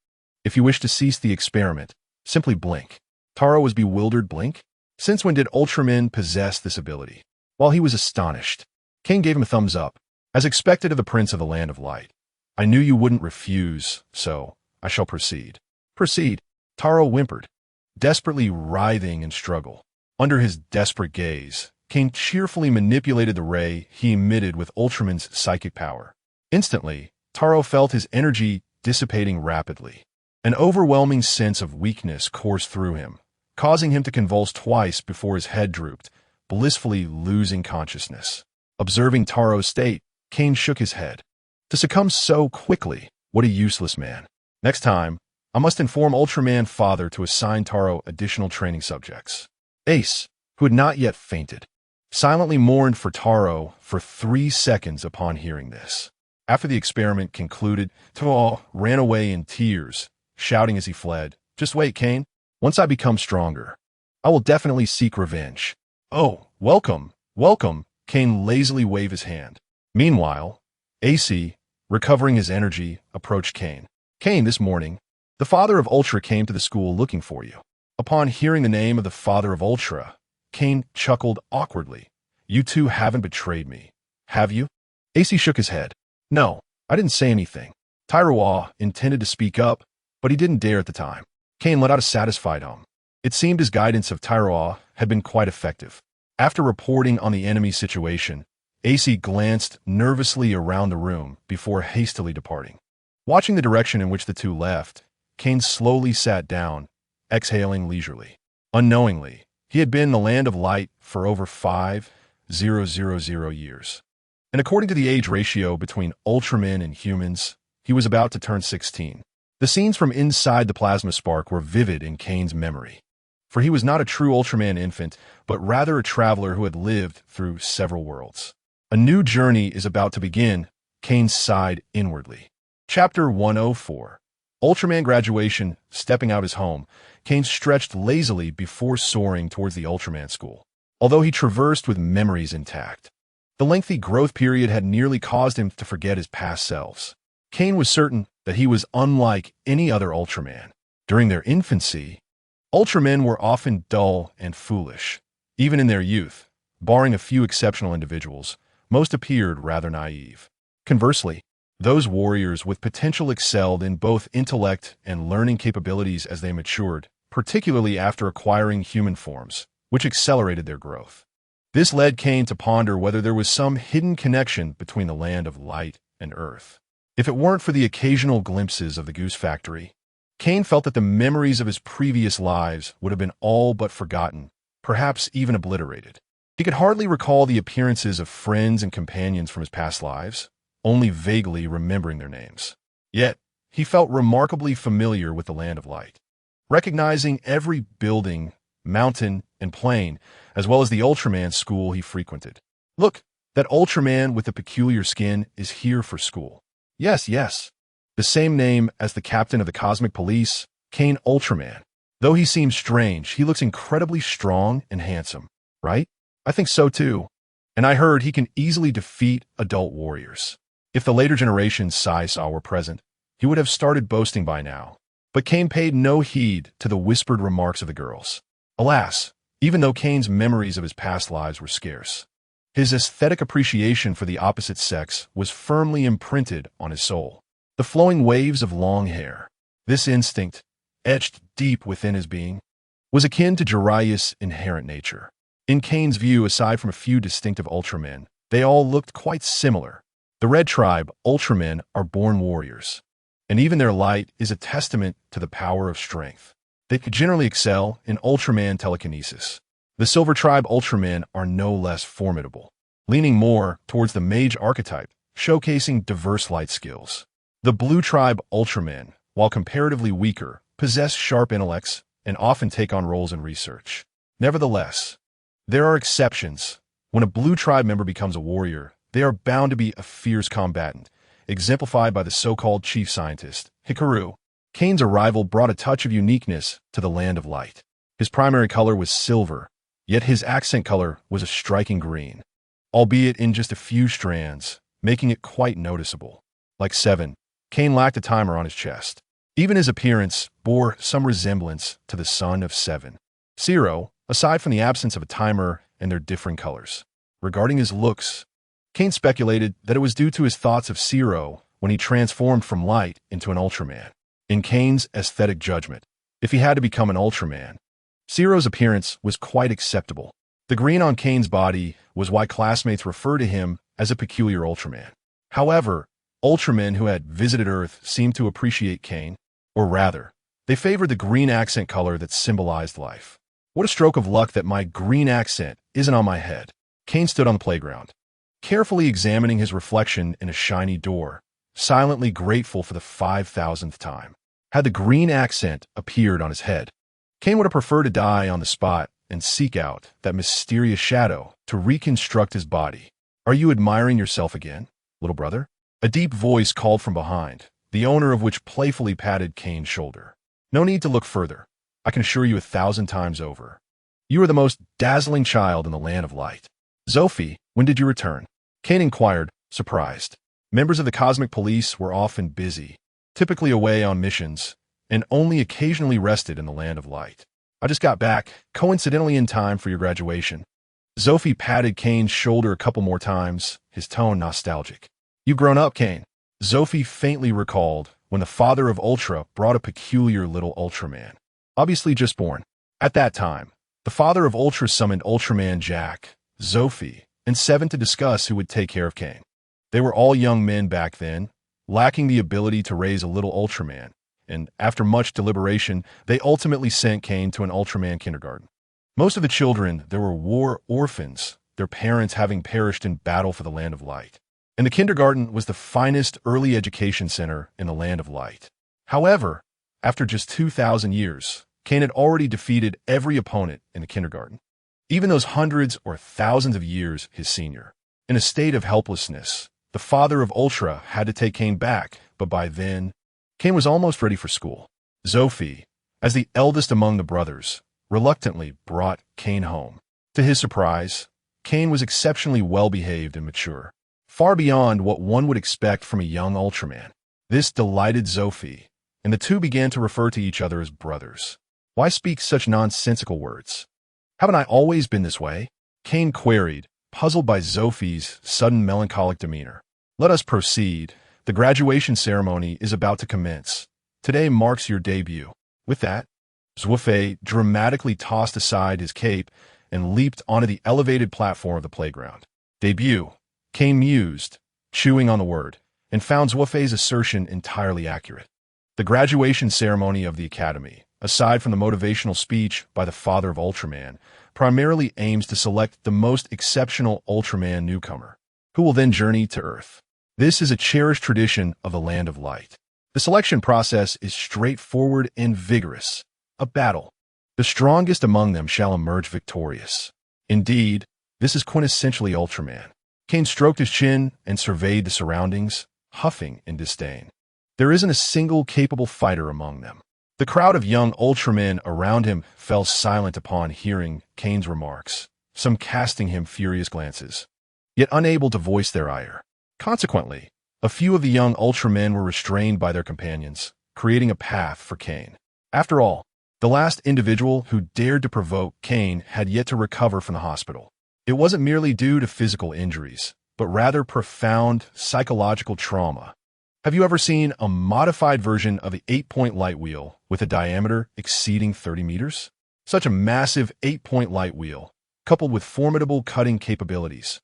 [SPEAKER 1] if you wish to cease the experiment, simply blink. Taro was bewildered. Blink? Since when did Ultramen possess this ability? While he was astonished, Kane gave him a thumbs up, as expected of the Prince of the Land of Light. I knew you wouldn't refuse, so I shall proceed. Proceed, Taro whimpered, desperately writhing in struggle. Under his desperate gaze, Kane cheerfully manipulated the ray he emitted with Ultraman's psychic power. Instantly, Taro felt his energy dissipating rapidly. An overwhelming sense of weakness coursed through him, causing him to convulse twice before his head drooped, blissfully losing consciousness. Observing Taro's state, Kane shook his head. To succumb so quickly, what a useless man. Next time, I must inform Ultraman Father to assign Taro additional training subjects. Ace, who had not yet fainted, silently mourned for Taro for 3 seconds upon hearing this. After the experiment concluded, Taro ran away in tears, shouting as he fled, just wait, Kane. Once I become stronger, I will definitely seek revenge. Oh, welcome, welcome, Kane lazily waved his hand. Meanwhile, AC, recovering his energy, approached Kane. Kane, this morning, the father of Ultra came to the school looking for you. Upon hearing the name of the father of Ultra, Kane chuckled awkwardly. You two haven't betrayed me, have you? AC shook his head. No, I didn't say anything. Tairoa intended to speak up, but he didn't dare at the time. Kane let out a satisfied hum. It seemed his guidance of Tairoa had been quite effective. After reporting on the enemy's situation, AC glanced nervously around the room before hastily departing. Watching the direction in which the two left, Kane slowly sat down, exhaling leisurely. Unknowingly, he had been in the Land of Light for over 5,000 years. And according to the age ratio between Ultramen and humans, he was about to turn 16. The scenes from inside the plasma spark were vivid in Kane's memory, for he was not a true Ultraman infant, but rather a traveler who had lived through several worlds. A new journey is about to begin, Kane sighed inwardly. Chapter 104. Ultraman graduation. Stepping out his home, Kane stretched lazily before soaring towards the Ultraman school. Although he traversed with memories intact, the lengthy growth period had nearly caused him to forget his past selves. Kane was certain that he was unlike any other Ultraman. During their infancy, Ultramen were often dull and foolish. Even in their youth, barring a few exceptional individuals, most appeared rather naive. Conversely, those warriors with potential excelled in both intellect and learning capabilities as they matured, particularly after acquiring human forms, which accelerated their growth. This led Kane to ponder whether there was some hidden connection between the Land of Light and Earth. If it weren't for the occasional glimpses of the Goose Factory, Kane felt that the memories of his previous lives would have been all but forgotten, perhaps even obliterated. He could hardly recall the appearances of friends and companions from his past lives, only vaguely remembering their names. Yet, he felt remarkably familiar with the Land of Light, recognizing every building, mountain, and plain, as well as the Ultraman school he frequented. Look, that Ultraman with the peculiar skin is here for school. Yes, the same name as the captain of the Cosmic Police, Kane Ultraman. Though he seems strange, he looks incredibly strong and handsome, right? I think so too. And I heard he can easily defeat adult warriors. If the later generations Sai-Sa were present, he would have started boasting by now. But Kane paid no heed to the whispered remarks of the girls. Alas, even though Kane's memories of his past lives were scarce, his aesthetic appreciation for the opposite sex was firmly imprinted on his soul. The flowing waves of long hair, this instinct, etched deep within his being, was akin to Jiraiya's inherent nature. In Kane's view, aside from a few distinctive Ultramen, they all looked quite similar. The Red Tribe Ultramen are born warriors, and even their light is a testament to the power of strength. They generally excel in Ultraman telekinesis. The Silver Tribe Ultramen are no less formidable, leaning more towards the mage archetype, showcasing diverse light skills. The Blue Tribe Ultramen, while comparatively weaker, possess sharp intellects and often take on roles in research. Nevertheless, there are exceptions. When a Blue Tribe member becomes a warrior, they are bound to be a fierce combatant, exemplified by the so-called chief scientist, Hikaru. Kane's arrival brought a touch of uniqueness to the Land of Light. His primary color was silver, yet his accent color was a striking green, albeit in just a few strands, making it quite noticeable. Like 7, Kane lacked a timer on his chest. Even his appearance bore some resemblance to the son of 7. 0, aside from the absence of a timer and their different colors. Regarding his looks, Kane speculated that it was due to his thoughts of 0 when he transformed from Light into an Ultraman. In Kane's aesthetic judgment, if he had to become an Ultraman, 0's appearance was quite acceptable. The green on Kane's body was why classmates refer to him as a peculiar Ultraman. However, Ultramen who had visited Earth seemed to appreciate Kane, or rather, they favored the green accent color that symbolized life. What a stroke of luck that my green accent isn't on my head. Kane stood on the playground, carefully examining his reflection in a shiny door, silently grateful for the 5,000th time. Had the green accent appeared on his head, Kane would have preferred to die on the spot and seek out that mysterious shadow to reconstruct his body. Are you admiring yourself again, little brother? A deep voice called from behind, the owner of which playfully patted Kane's shoulder. No need to look further. I can assure you 1,000 times over. You are the most dazzling child in the Land of Light. Zophie, when did you return? Kane inquired, surprised. Members of the Cosmic Police were often busy, typically away on missions, and only occasionally rested in the Land of Light. I just got back, coincidentally in time for your graduation. Zophie patted Kane's shoulder a couple more times, his tone nostalgic. You've grown up, Kane. Zophie faintly recalled when the father of Ultra brought a peculiar little Ultraman, obviously just born. At that time, the father of Ultra summoned Ultraman Jack, Zophie, and 7 to discuss who would take care of Kane. They were all young men back then, lacking the ability to raise a little Ultraman, and after much deliberation, they ultimately sent Kane to an Ultraman kindergarten. Most of the children there were war orphans, their parents having perished in battle for the Land of Light. And the kindergarten was the finest early education center in the Land of Light. However, after just 2,000 years, Kane had already defeated every opponent in the kindergarten, even those hundreds or thousands of years his senior. In a state of helplessness, the father of Ultra had to take Kane back, but by then, Kane was almost ready for school. Zophie, as the eldest among the brothers, reluctantly brought Kane home. To his surprise, Kane was exceptionally well-behaved and mature, far beyond what one would expect from a young Ultraman. This delighted Zophie, and the two began to refer to each other as brothers. Why speak such nonsensical words? Haven't I always been this way? Kane queried, puzzled by Zophie's sudden melancholic demeanor. Let us proceed. The graduation ceremony is about to commence. Today marks your debut. With that, Zophie dramatically tossed aside his cape and leaped onto the elevated platform of the playground. Debut. Kane mused, chewing on the word, and found Zophie's assertion entirely accurate. The graduation ceremony of the Academy, aside from the motivational speech by the father of Ultraman, primarily aims to select the most exceptional Ultraman newcomer, who will then journey to Earth. This is a cherished tradition of the Land of Light. The selection process is straightforward and vigorous. A battle. The strongest among them shall emerge victorious. Indeed, this is quintessentially Ultraman. Kane stroked his chin and surveyed the surroundings, huffing in disdain. There isn't a single capable fighter among them. The crowd of young Ultramen around him fell silent upon hearing Kane's remarks, some casting him furious glances, yet unable to voice their ire. Consequently, a few of the young Ultramen were restrained by their companions, creating a path for Kane. After all, the last individual who dared to provoke Kane had yet to recover from the hospital. It wasn't merely due to physical injuries, but rather profound psychological trauma. Have you ever seen a modified version of the 8-point light wheel with a diameter exceeding 30 meters? Such a massive 8-point light wheel, coupled with formidable cutting capabilities.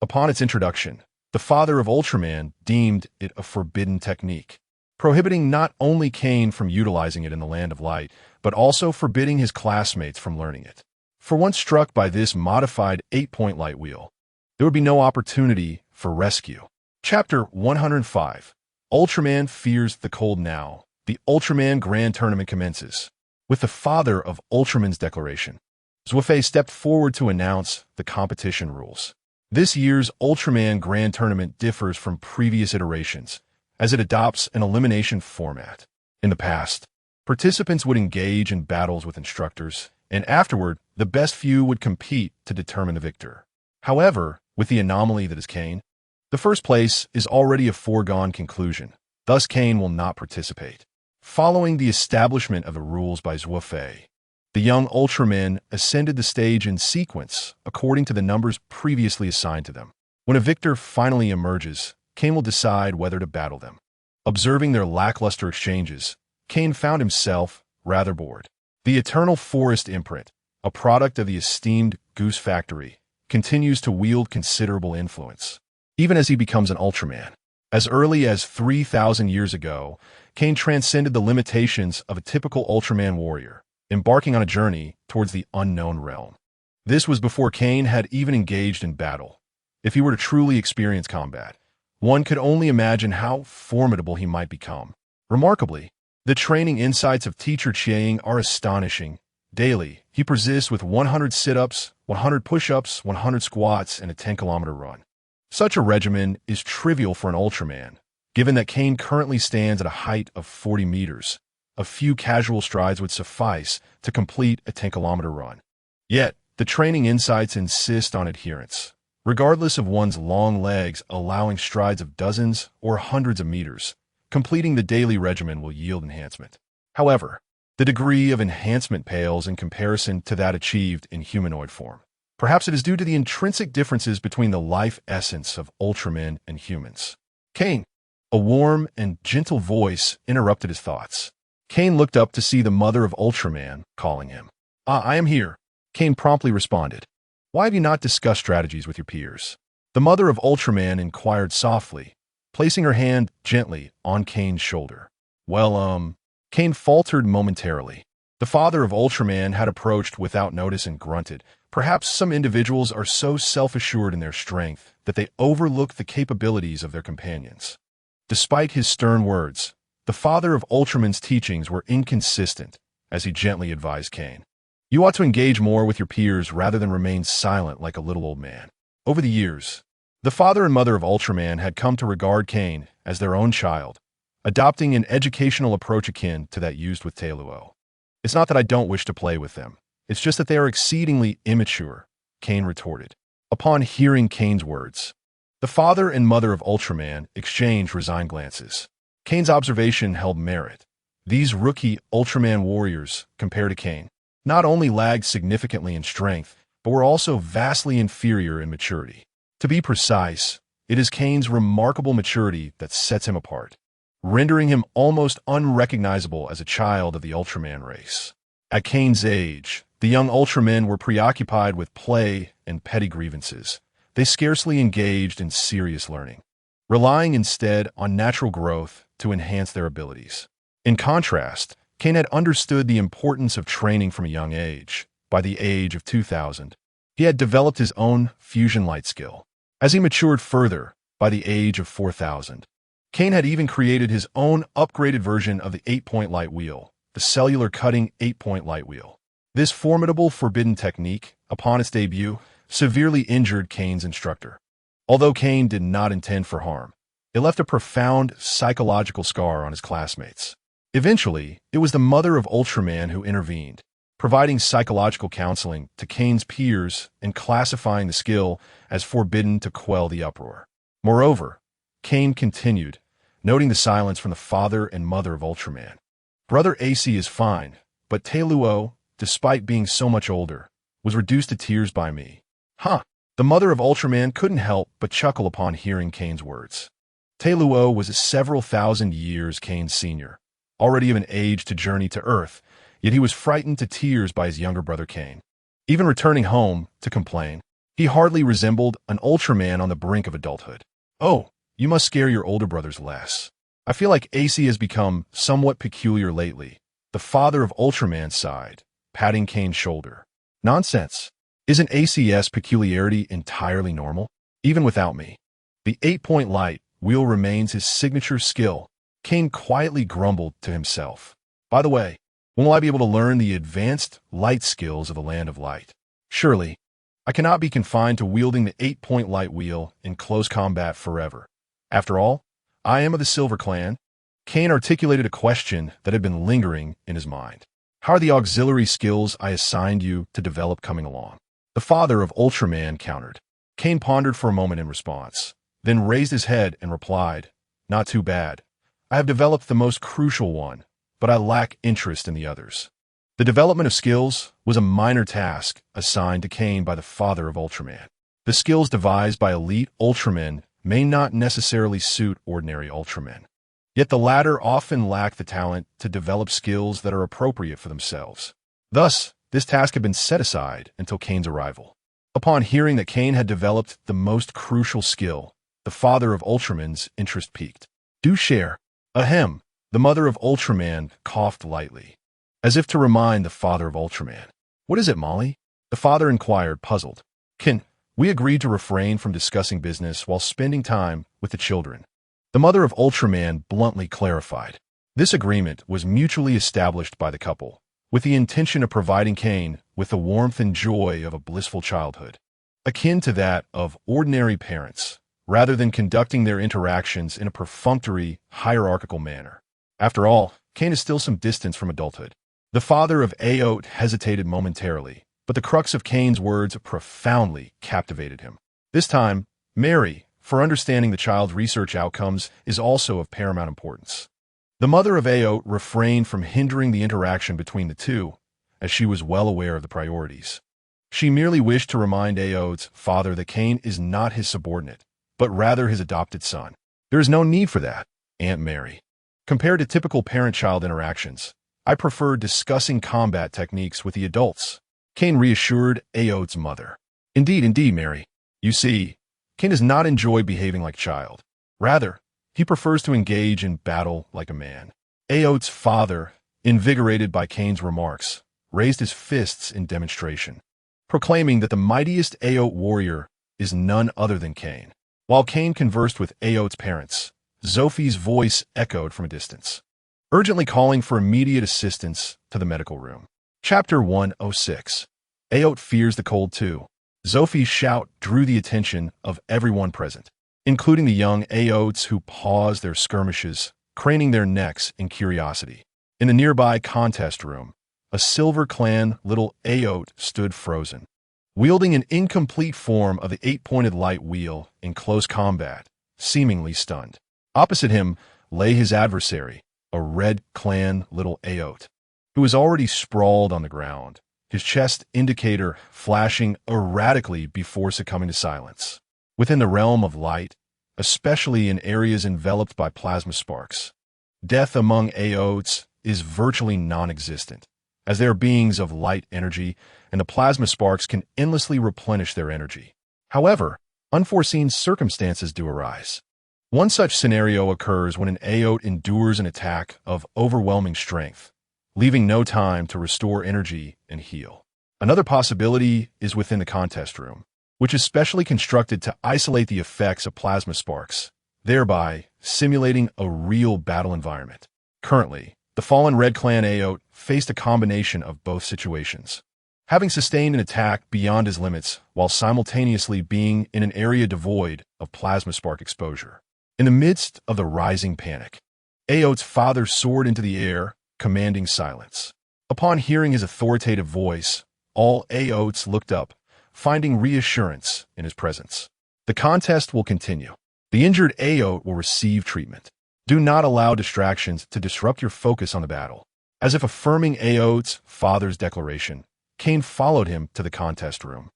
[SPEAKER 1] Upon its introduction, the father of Ultraman deemed it a forbidden technique, prohibiting not only Kane from utilizing it in the Land of Light, but also forbidding his classmates from learning it. For once struck by this modified 8-point light wheel, there would be no opportunity for rescue. Chapter 105. Ultraman fears the cold now. The Ultraman Grand Tournament commences. With the father of Ultraman's declaration, Zophie stepped forward to announce the competition rules. This year's Ultraman Grand Tournament differs from previous iterations, as it adopts an elimination format. In the past, participants would engage in battles with instructors, and afterward, the best few would compete to determine the victor. However, with the anomaly that is Kane, the first place is already a foregone conclusion. Thus, Kane will not participate. Following the establishment of the rules by Zhuo Fei, the young Ultramen ascended the stage in sequence according to the numbers previously assigned to them. When a victor finally emerges, Kane will decide whether to battle them. Observing their lackluster exchanges, Kane found himself rather bored. The Eternal Forest imprint, a product of the esteemed Goose Factory, continues to wield considerable influence, even as he becomes an Ultraman. As early as 3,000 years ago, Kane transcended the limitations of a typical Ultraman warrior, embarking on a journey towards the unknown realm. This was before Kane had even engaged in battle. If he were to truly experience combat, one could only imagine how formidable he might become. Remarkably, the training insights of Teacher Chiang are astonishing. Daily, he persists with 100 sit-ups, 100 push-ups, 100 squats, and a 10-kilometer run. Such a regimen is trivial for an Ultraman, given that Kane currently stands at a height of 40 meters. A few casual strides would suffice to complete a 10-kilometer run. Yet, the training insights insist on adherence, regardless of one's long legs allowing strides of dozens or hundreds of meters. Completing the daily regimen will yield enhancement. However, the degree of enhancement pales in comparison to that achieved in humanoid form. Perhaps it is due to the intrinsic differences between the life essence of Ultramen and humans. Kane, a warm and gentle voice interrupted his thoughts. Kane looked up to see the mother of Ultraman calling him. I am here," Kane promptly responded. "Why have you not discussed strategies with your peers?" The mother of Ultraman inquired softly, placing her hand gently on Kane's shoulder. Well, Kane faltered momentarily. The father of Ultraman had approached without notice and grunted. Perhaps some individuals are so self-assured in their strength that they overlook the capabilities of their companions. Despite his stern words, the father of Ultraman's teachings were inconsistent, as he gently advised Kane. "You ought to engage more with your peers rather than remain silent like a little old man." Over the years, the father and mother of Ultraman had come to regard Kane as their own child, adopting an educational approach akin to that used with Taeluo. "It's not that I don't wish to play with them. It's just that they are exceedingly immature," Kane retorted. Upon hearing Kane's words, the father and mother of Ultraman exchanged resigned glances. Kane's observation held merit. These rookie Ultraman warriors, compared to Kane, not only lagged significantly in strength, but were also vastly inferior in maturity. To be precise, it is Kane's remarkable maturity that sets him apart, rendering him almost unrecognizable as a child of the Ultraman race. At Kane's age, the young Ultramen were preoccupied with play and petty grievances. They scarcely engaged in serious learning, relying instead on natural growth to enhance their abilities. In contrast, Kane had understood the importance of training from a young age. By the age of 2000, he had developed his own fusion light skill. As he matured further, by the age of 4000, Kane had even created his own upgraded version of the 8-point light wheel, the cellular cutting 8-point light wheel. This formidable forbidden technique, upon its debut, severely injured Kane's instructor. Although Kane did not intend for harm, it left a profound psychological scar on his classmates. Eventually, it was the mother of Ultraman who intervened, providing psychological counseling to Kane's peers and classifying the skill as forbidden to quell the uproar. Moreover, Kane continued, noting the silence from the father and mother of Ultraman. "Brother AC is fine, but Taeluo, despite being so much older, was reduced to tears by me." Huh! The mother of Ultraman couldn't help but chuckle upon hearing Kane's words. Taeluo was several thousand years Kane's senior, already of an age to journey to Earth, yet he was frightened to tears by his younger brother Kane. Even returning home to complain, he hardly resembled an Ultraman on the brink of adulthood. "Oh, you must scare your older brothers less. I feel like AC has become somewhat peculiar lately." The father of Ultraman sighed, patting Kane's shoulder. "Nonsense. Isn't AC's peculiarity entirely normal? Even without me. The 8-point light wheel remains his signature skill." Kane quietly grumbled to himself. "By the way, when will I be able to learn the advanced light skills of the Land of Light? Surely, I cannot be confined to wielding the 8-point light wheel in close combat forever. After all, I am of the Silver Clan. Kane articulated a question that had been lingering in his mind. How are the auxiliary skills I assigned you to develop coming along? The father of Ultraman countered. Kane pondered for a moment in response, then raised his head and replied, Not too bad. I have developed the most crucial one, but I lack interest in the others. The development of skills was a minor task assigned to Kane by the father of Ultraman. The skills devised by elite Ultramen may not necessarily suit ordinary Ultramen. Yet the latter often lack the talent to develop skills that are appropriate for themselves. Thus, this task had been set aside until Kane's arrival. Upon hearing that Kane had developed the most crucial skill, the father of Ultraman's interest piqued. Do share. Ahem. The mother of Ultraman coughed lightly, as if to remind the father of Ultraman. What is it, Molly? The father inquired, puzzled. We agreed to refrain from discussing business while spending time with the children. The mother of Ultraman bluntly clarified. This agreement was mutually established by the couple, with the intention of providing Kane with the warmth and joy of a blissful childhood, akin to that of ordinary parents, rather than conducting their interactions in a perfunctory, hierarchical manner. After all, Kane is still some distance from adulthood. The father of Aot hesitated momentarily, but the crux of Kane's words profoundly captivated him. This time, Mary, for understanding the child's research outcomes, is also of paramount importance. The mother of Aot refrained from hindering the interaction between the two, as she was well aware of the priorities. She merely wished to remind Aot's father that Kane is not his subordinate, but rather his adopted son. There is no need for that, Aunt Mary. Compared to typical parent-child interactions, I prefer discussing combat techniques with the adults, Kane reassured Aot's mother. Indeed, Mary. You see, Kane does not enjoy behaving like a child. Rather, he prefers to engage in battle like a man. Aot's father, invigorated by Kane's remarks, raised his fists in demonstration, proclaiming that the mightiest Aot warrior is none other than Kane. While Kane conversed with Aot's parents, Zophie's voice echoed from a distance, urgently calling for immediate assistance to the medical room. Chapter 106. Aot fears the cold too. Zophie's shout drew the attention of everyone present, including the young Aots who paused their skirmishes, craning their necks in curiosity. In the nearby contest room, a Silver Clan little Aot stood frozen, wielding an incomplete form of the 8-pointed light wheel in close combat, seemingly stunned. Opposite him lay his adversary, a Red Clan little Aot, who was already sprawled on the ground, his chest indicator flashing erratically before succumbing to silence. Within the realm of light, especially in areas enveloped by plasma sparks, death among Aots is virtually non-existent, as they are beings of light energy, and the plasma sparks can endlessly replenish their energy. However, unforeseen circumstances do arise. One such scenario occurs when an Aot endures an attack of overwhelming strength, leaving no time to restore energy and heal. Another possibility is within the contest room, which is specially constructed to isolate the effects of plasma sparks, thereby simulating a real battle environment. Currently, the fallen Red Clan Aot faced a combination of both situations, having sustained an attack beyond his limits while simultaneously being in an area devoid of plasma spark exposure. In the midst of the rising panic, Aot's father soared into the air, commanding silence. Upon hearing his authoritative voice, all Aots looked up, finding reassurance in his presence. The contest will continue. The injured Aot will receive treatment. Do not allow distractions to disrupt your focus on the battle. As if affirming Aot's father's declaration, Kane followed him to the contest room,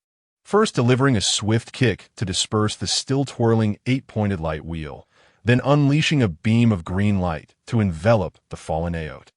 [SPEAKER 1] first delivering a swift kick to disperse the still twirling 8-pointed light wheel, then unleashing a beam of green light to envelop the fallen Aot.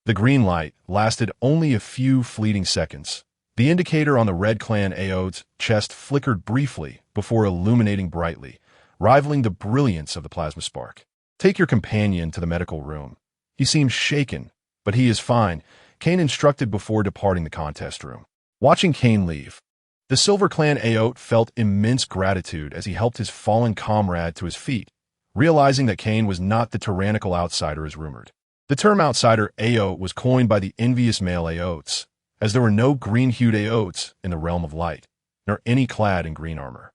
[SPEAKER 1] The green light lasted only a few fleeting seconds. The indicator on the Red Clan Aot's chest flickered briefly before illuminating brightly, rivaling the brilliance of the plasma spark. Take your companion to the medical room. He seems shaken, but he is fine, Kane instructed before departing the contest room. Watching Kane leave, the Silver Clan Aot felt immense gratitude as he helped his fallen comrade to his feet, realizing that Kane was not the tyrannical outsider as rumored. The term outsider Aot was coined by the envious male Aots, as there were no green-hued Aots in the realm of light, nor any clad in green armor.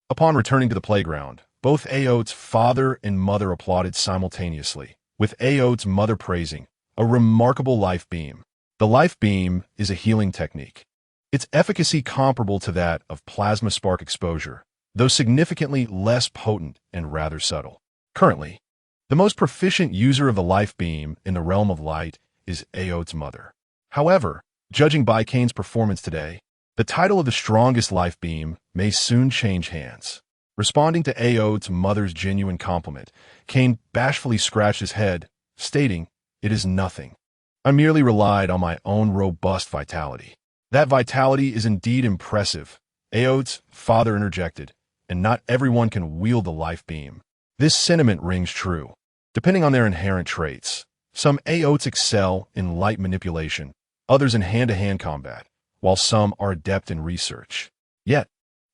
[SPEAKER 1] Upon returning to the playground, Both Aote's father and mother applauded simultaneously, with Aote's mother praising, "A remarkable life beam." The life beam is a healing technique. Its efficacy comparable to that of plasma spark exposure, though significantly less potent and rather subtle. Currently, the most proficient user of the life beam in the realm of light is Aote's mother. However, judging by Kane's performance today, the title of the strongest life beam may soon change hands. Responding to Aote's mother's genuine compliment, Kane bashfully scratched his head, stating, "It is nothing. I merely relied on my own robust vitality." "That vitality is indeed impressive," Aote's father interjected, "and not everyone can wield the life beam." This sentiment rings true. Depending on their inherent traits, some Aotes excel in light manipulation, others in hand-to-hand combat, while some are adept in research. Yet,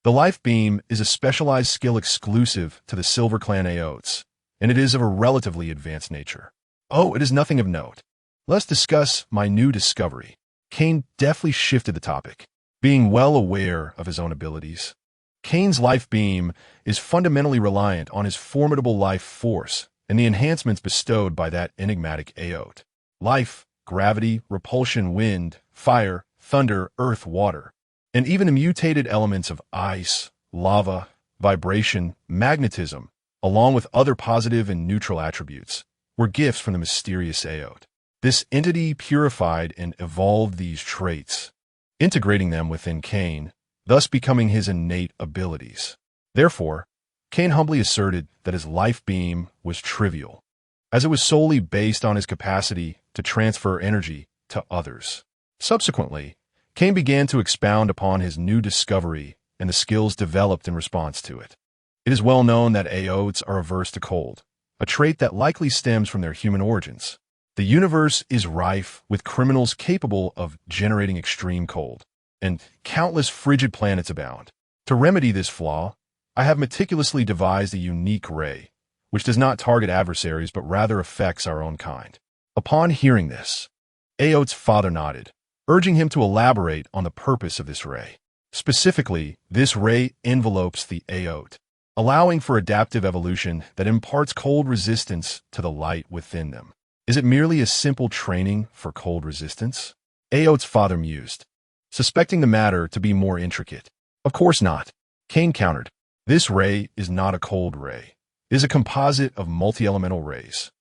[SPEAKER 1] the life beam is a specialized skill exclusive to the Silver Clan Aotes, and it is of a relatively advanced nature. "Oh, it is nothing of note. Let's discuss my new discovery." Kane deftly shifted the topic, being well aware of his own abilities. Kane's life beam is fundamentally reliant on his formidable life force and the enhancements bestowed by that enigmatic Aote. Life, gravity, repulsion, wind, fire, thunder, earth, water, and even the mutated elements of ice, lava, vibration, magnetism, along with other positive and neutral attributes, were gifts from the mysterious Aote. This entity purified and evolved these traits, integrating them within Kane, thus becoming his innate abilities. Therefore, Kane humbly asserted that his life beam was trivial, as it was solely based on his capacity to transfer energy to others. Subsequently, Kane began to expound upon his new discovery and the skills developed in response to it. It is well known that Aotes are averse to cold, a trait that likely stems from their human origins. The universe is rife with criminals capable of generating extreme cold, and countless frigid planets abound. To remedy this flaw, I have meticulously devised a unique ray, which does not target adversaries but rather affects our own kind. Upon hearing this, Aote's father nodded, urging him to elaborate on the purpose of this ray. Specifically, this ray envelopes the Aote, allowing for adaptive evolution that imparts cold resistance to the light within them. Is it merely a simple training for cold resistance? Aote's father mused, suspecting the matter to be more intricate. Of course not, Kane countered. This ray is not a cold ray. It is a composite of multi-elemental rays,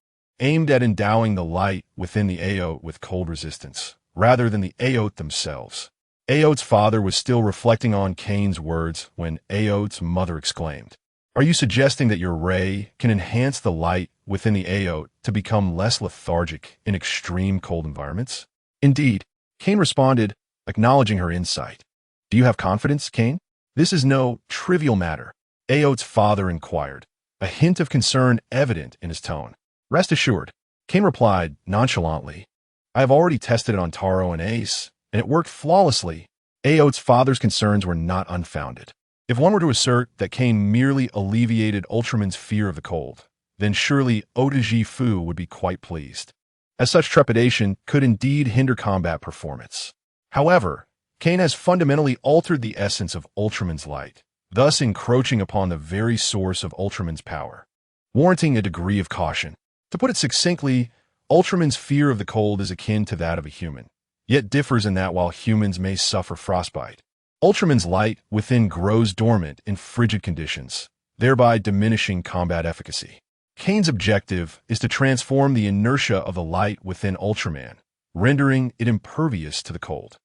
[SPEAKER 1] aimed at endowing the light within the Aote with cold resistance, rather than the Aote themselves. Aote's father was still reflecting on Kane's words when Aote's mother exclaimed, "Are you suggesting that your ray can enhance the light within the Aote to become less lethargic in extreme cold environments?" "Indeed," Kane responded, acknowledging her insight. "Do you have confidence, Kane?" "This is no trivial matter," Aote's father inquired, a hint of concern evident in his tone. "Rest assured," Kane replied nonchalantly. "I have already tested it on Taro and Ace, and it worked flawlessly." Aote's father's concerns were not unfounded. If one were to assert that Kane merely alleviated Ultraman's fear of the cold, then surely Oda Fu would be quite pleased, as such trepidation could indeed hinder combat performance. However, Kane has fundamentally altered the essence of Ultraman's light, thus encroaching upon the very source of Ultraman's power, warranting a degree of caution. To put it succinctly, Ultraman's fear of the cold is akin to that of a human, yet differs in that while humans may suffer frostbite, Ultraman's light within grows dormant in frigid conditions, thereby diminishing combat efficacy. Kane's objective is to transform the inertia of the light within Ultraman, rendering it impervious to the cold.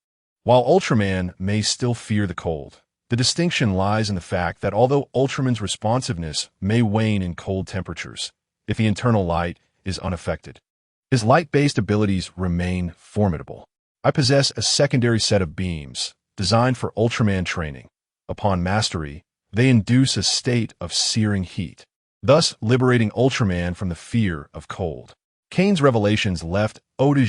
[SPEAKER 1] While Ultraman may still fear the cold, the distinction lies in the fact that although Ultraman's responsiveness may wane in cold temperatures, if the internal light is unaffected, his light-based abilities remain formidable. I possess a secondary set of beams, designed for Ultraman training. Upon mastery, they induce a state of searing heat, thus liberating Ultraman from the fear of cold. Kane's revelations left Oda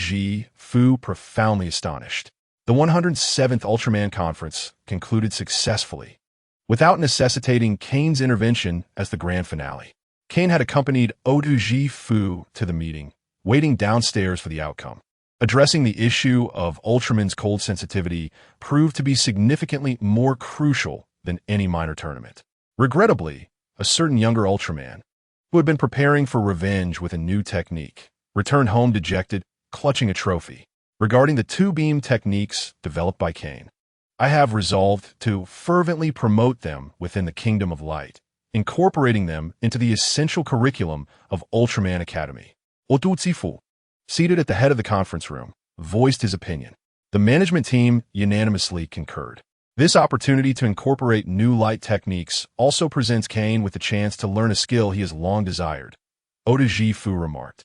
[SPEAKER 1] Fu profoundly astonished. The 107th Ultraman Conference concluded successfully, without necessitating Kane's intervention as the grand finale. Kane had accompanied Oda Fu to the meeting, waiting downstairs for the outcome. Addressing the issue of Ultraman's cold sensitivity proved to be significantly more crucial than any minor tournament. Regrettably, a certain younger Ultraman, who had been preparing for revenge with a new technique, returned home dejected, clutching a trophy. Regarding the two-beam techniques developed by Kane, I have resolved to fervently promote them within the Kingdom of Light, incorporating them into the essential curriculum of Ultraman Academy. Otutsifu, seated at the head of the conference room, voiced his opinion. The management team unanimously concurred. This opportunity to incorporate new light techniques also presents Kane with the chance to learn a skill he has long desired, Otujifu remarked.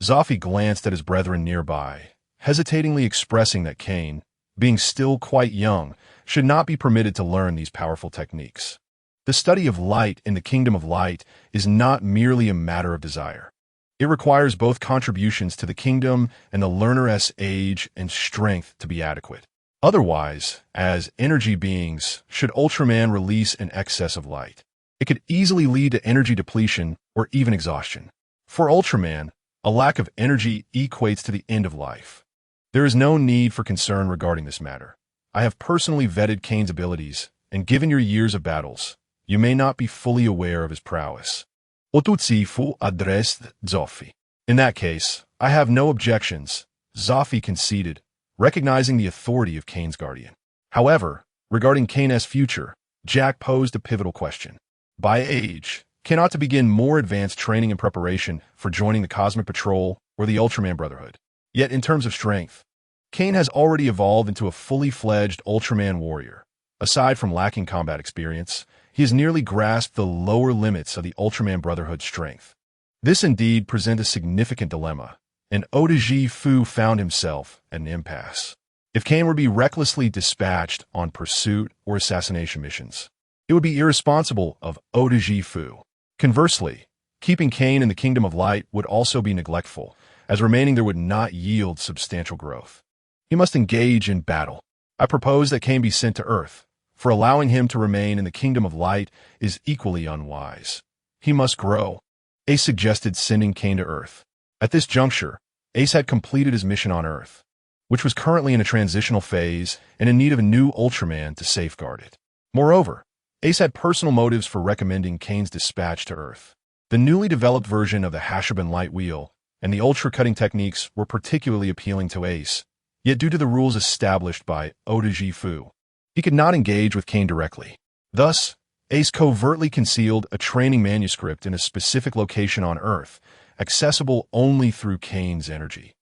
[SPEAKER 1] Zoffy glanced at his brethren nearby, hesitatingly expressing that Kane, being still quite young, should not be permitted to learn these powerful techniques. The study of light in the Kingdom of Light is not merely a matter of desire. It requires both contributions to the kingdom and the learner's age and strength to be adequate. Otherwise, as energy beings, should Ultraman release an excess of light, it could easily lead to energy depletion or even exhaustion. For Ultraman, a lack of energy equates to the end of life. There is no need for concern regarding this matter. I have personally vetted Kane's abilities, and given your years of battles, you may not be fully aware of his prowess. Otutsifu addressed Zoffy. In that case, I have no objections, Zoffy conceded, recognizing the authority of Kane's guardian. However, regarding Kane's future, Jack posed a pivotal question. By age, Kane ought to begin more advanced training and preparation for joining the Cosmic Patrol or the Ultraman Brotherhood. Yet in terms of strength, Kane has already evolved into a fully fledged Ultraman warrior. Aside from lacking combat experience, he has nearly grasped the lower limits of the Ultraman Brotherhood's strength. This indeed presents a significant dilemma, and Otujifu found himself at an impasse. If Kane were to be recklessly dispatched on pursuit or assassination missions, it would be irresponsible of Otujifu. Conversely, keeping Kane in the Kingdom of Light would also be neglectful, as remaining there would not yield substantial growth. He must engage in battle. I propose that Kane be sent to Earth, for allowing him to remain in the Kingdom of Light is equally unwise. He must grow. Ace suggested sending Kane to Earth. At this juncture, Ace had completed his mission on Earth, which was currently in a transitional phase and in need of a new Ultraman to safeguard it. Moreover, Ace had personal motives for recommending Kane's dispatch to Earth. The newly developed version of the Hashiban light wheel and the ultra-cutting techniques were particularly appealing to Ace, yet due to the rules established by Otujifu, he could not engage with Kane directly. Thus, Ace covertly concealed a training manuscript in a specific location on Earth, accessible only through Kane's energy,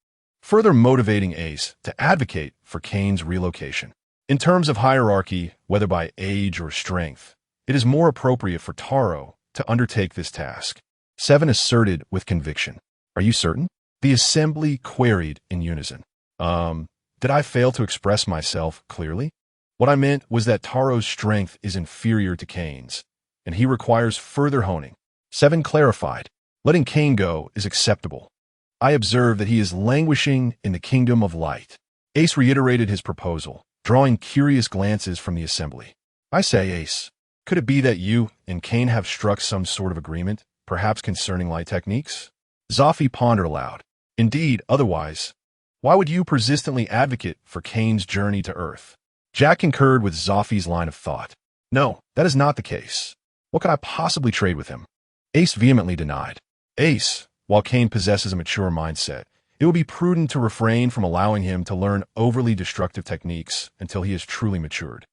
[SPEAKER 1] further motivating Ace to advocate for Kane's relocation. In terms of hierarchy, whether by age or strength, it is more appropriate for Taro to undertake this task. Seven asserted with conviction. Are you certain? The assembly queried in unison. Did I fail to express myself clearly? What I meant was that Taro's strength is inferior to Kane's, and he requires further honing. Seven clarified. Letting Kane go is acceptable. I observe that he is languishing in the Kingdom of Light. Ace reiterated his proposal, drawing curious glances from the assembly. I say, Ace, could it be that you and Kane have struck some sort of agreement, perhaps concerning light techniques? Zoffy pondered aloud. Indeed, otherwise, why would you persistently advocate for Kane's journey to Earth? Jack concurred with Zoffy's line of thought. No, that is not the case. What could I possibly trade with him? Ace vehemently denied. Ace, while Kane possesses a mature mindset, it will be prudent to refrain from allowing him to learn overly destructive techniques until he has truly matured.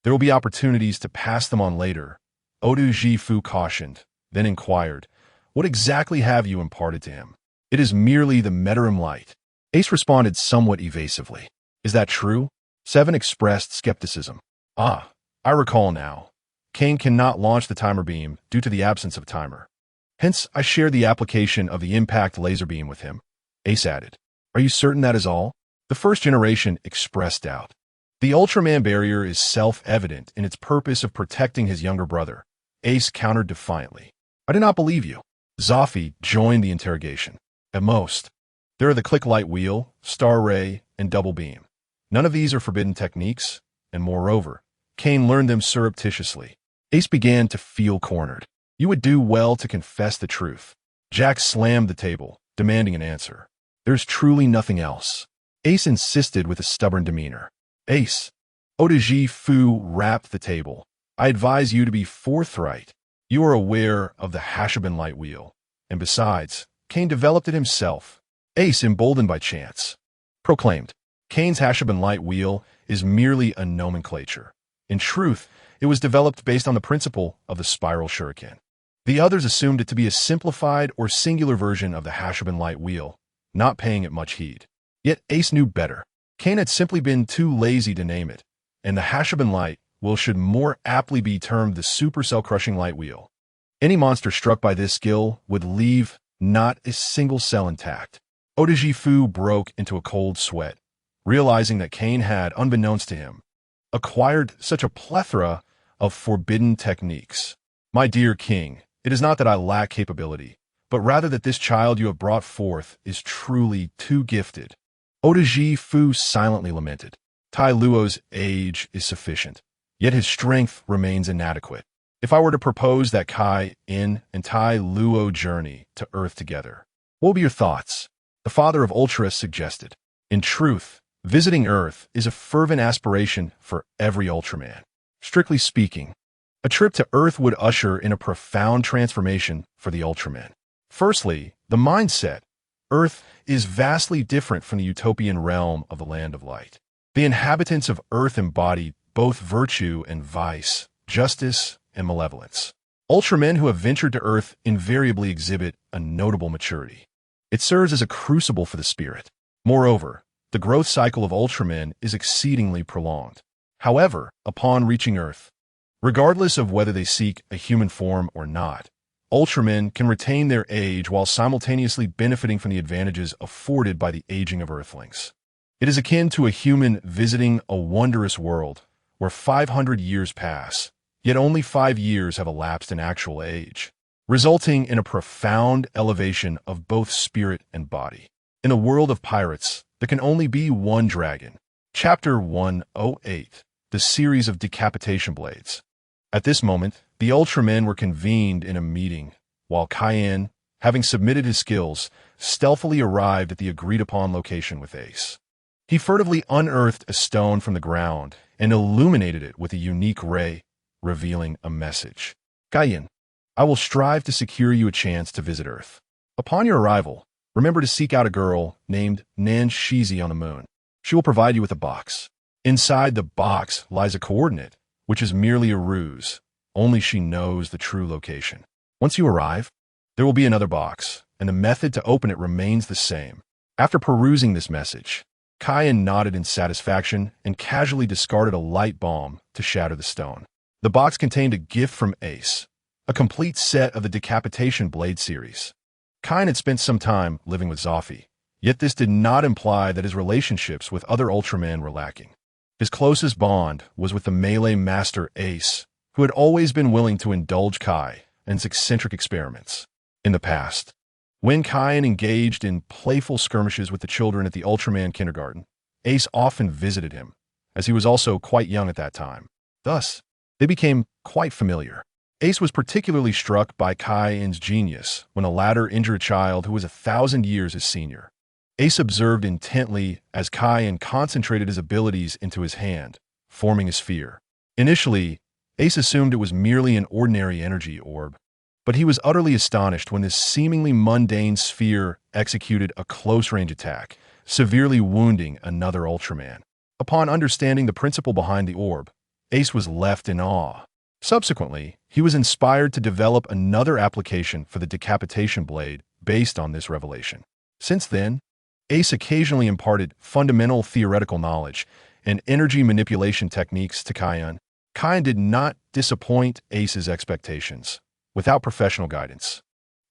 [SPEAKER 1] There will be opportunities to pass them on later. Otujifu cautioned, then inquired, what exactly have you imparted to him? It is merely the Meteorum light. Ace responded somewhat evasively. Is that true? Seven expressed skepticism. I recall now. Kane cannot launch the timer beam due to the absence of a timer. Hence, I shared the application of the impact laser beam with him. Ace added. Are you certain that is all? The first generation expressed doubt. The Ultraman barrier is self-evident in its purpose of protecting his younger brother. Ace countered defiantly. I do not believe you. Zoffy joined the interrogation. At most, there are the click light wheel, star ray, and double beam. None of these are forbidden techniques, and moreover, Kane learned them surreptitiously. Ace began to feel cornered. You would do well to confess the truth. Jack slammed the table, demanding an answer. There's truly nothing else. Ace insisted with a stubborn demeanor. Ace, Otujifu rapped the table. I advise you to be forthright. You are aware of the Hashabin light wheel, and besides, Kane developed it himself. Ace, emboldened by chance, proclaimed, Kane's Hashabin light wheel is merely a nomenclature. In truth, it was developed based on the principle of the spiral shuriken. The others assumed it to be a simplified or singular version of the Hashabin light wheel, not paying it much heed. Yet Ace knew better. Kane had simply been too lazy to name it, and the Hashabin light wheel should more aptly be termed the supercell-crushing light wheel. Any monster struck by this skill would leave not a single cell intact. Odaji Fu broke into a cold sweat, realizing that Kane had, unbeknownst to him, acquired such a plethora of forbidden techniques. My dear king, it is not that I lack capability, but rather that this child you have brought forth is truly too gifted. Odaji Fu silently lamented. Tai Luo's age is sufficient, yet his strength remains inadequate. If I were to propose that Kai In and Tai Luo journey to Earth together, what would be your thoughts? The father of Ultras suggested. In truth, visiting Earth is a fervent aspiration for every Ultraman. Strictly speaking, a trip to Earth would usher in a profound transformation for the Ultraman. Firstly, the mindset. Earth is vastly different from the utopian realm of the Land of Light. The inhabitants of Earth embody both virtue and vice, justice and malevolence. Ultramen who have ventured to Earth invariably exhibit a notable maturity. It serves as a crucible for the spirit. Moreover, the growth cycle of Ultramen is exceedingly prolonged. However, upon reaching Earth, regardless of whether they seek a human form or not, Ultramen can retain their age while simultaneously benefiting from the advantages afforded by the aging of Earthlings. It is akin to a human visiting a wondrous world where 500 years pass, yet only 5 years have elapsed in actual age, resulting in a profound elevation of both spirit and body. In a world of pirates, there can only be one dragon. Chapter 108, the series of decapitation blades. At this moment, the Ultramen were convened in a meeting, while Cayenne, having submitted his skills, stealthily arrived at the agreed-upon location with Ace. He furtively unearthed a stone from the ground and illuminated it with a unique ray, revealing a message. Cayenne, I will strive to secure you a chance to visit Earth. Upon your arrival, remember to seek out a girl named Nan Shizi on the moon. She will provide you with a box. Inside the box lies a coordinate, which is merely a ruse. Only she knows the true location. Once you arrive, there will be another box, and the method to open it remains the same. After perusing this message, Cayenne nodded in satisfaction and casually discarded a light bomb to shatter the stone. The box contained a gift from Ace, a complete set of the decapitation blade series. Cayenne had spent some time living with Zoffy, yet this did not imply that his relationships with other Ultramen were lacking. His closest bond was with the melee master Ace, who had always been willing to indulge Kai in his eccentric experiments. In the past, when Cayenne engaged in playful skirmishes with the children at the Ultraman kindergarten, Ace often visited him, as he was also quite young at that time. Thus, they became quite familiar. Ace was particularly struck by Cayenne's genius when the latter injured a child who was 1,000 years his senior. Ace observed intently as Cayenne concentrated his abilities into his hand, forming a sphere. Initially, Ace assumed it was merely an ordinary energy orb, but he was utterly astonished when this seemingly mundane sphere executed a close-range attack, severely wounding another Ultraman. Upon understanding the principle behind the orb, Ace was left in awe. Subsequently, he was inspired to develop another application for the decapitation blade based on this revelation. Since then, Ace occasionally imparted fundamental theoretical knowledge and energy manipulation techniques to Cayenne. Cayenne did not disappoint Ace's expectations. Without professional guidance,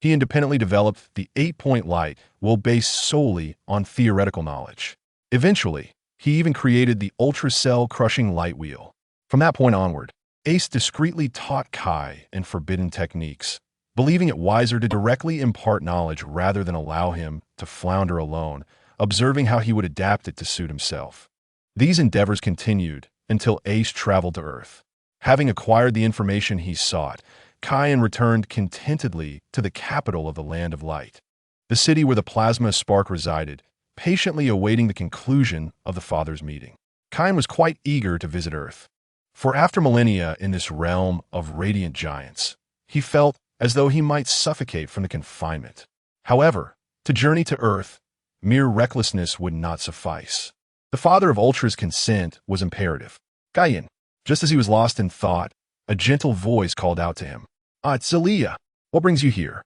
[SPEAKER 1] he independently developed the 8-point light wheel based solely on theoretical knowledge. Eventually, he even created the ultra-cell-crushing light wheel. From that point onward, Ace discreetly taught Kai in forbidden techniques, believing it wiser to directly impart knowledge rather than allow him to flounder alone, observing how he would adapt it to suit himself. These endeavors continued until Ace traveled to Earth. Having acquired the information he sought, Cayenne returned contentedly to the capital of the Land of Light, the city where the plasma spark resided, patiently awaiting the conclusion of the father's meeting. Cayenne was quite eager to visit Earth, for after millennia in this realm of radiant giants, He felt as though he might suffocate from the confinement. However, to journey to Earth, mere recklessness would not suffice. The father of Ultra's consent was imperative. Kane. Just as he was lost in thought, a gentle voice called out to him. Ah, it's Zelia. What brings you here?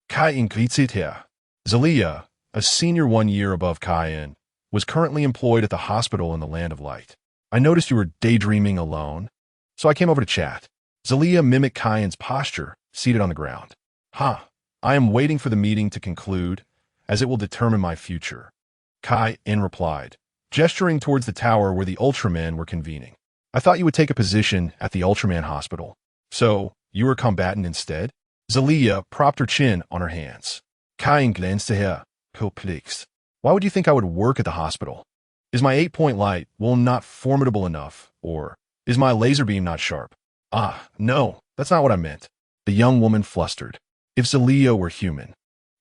[SPEAKER 1] Kane greeted here. Zelia, a senior 1 year above Kane, was currently employed at the hospital in the Land of Light. I noticed you were daydreaming alone, so I came over to chat. Zelia mimicked Kane's posture, seated on the ground. I am waiting for the meeting to conclude, as it will determine my future. Kane replied, gesturing towards the tower where the Ultramen were convening. I thought you would take a position at the Ultraman hospital. So, you were a combatant instead? Zelia propped her chin on her hands. Kane glanced at her, perplexed. Why would you think I would work at the hospital? Is my 8-point light not formidable enough, or is my laser beam not sharp? No, that's not what I meant. The young woman flustered. If Zelia were human,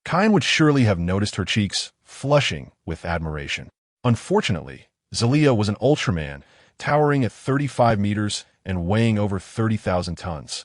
[SPEAKER 1] Kane would surely have noticed her cheeks flushing with admiration. Unfortunately, Zelia was an Ultraman, towering at 35 meters and weighing over 30,000 tons,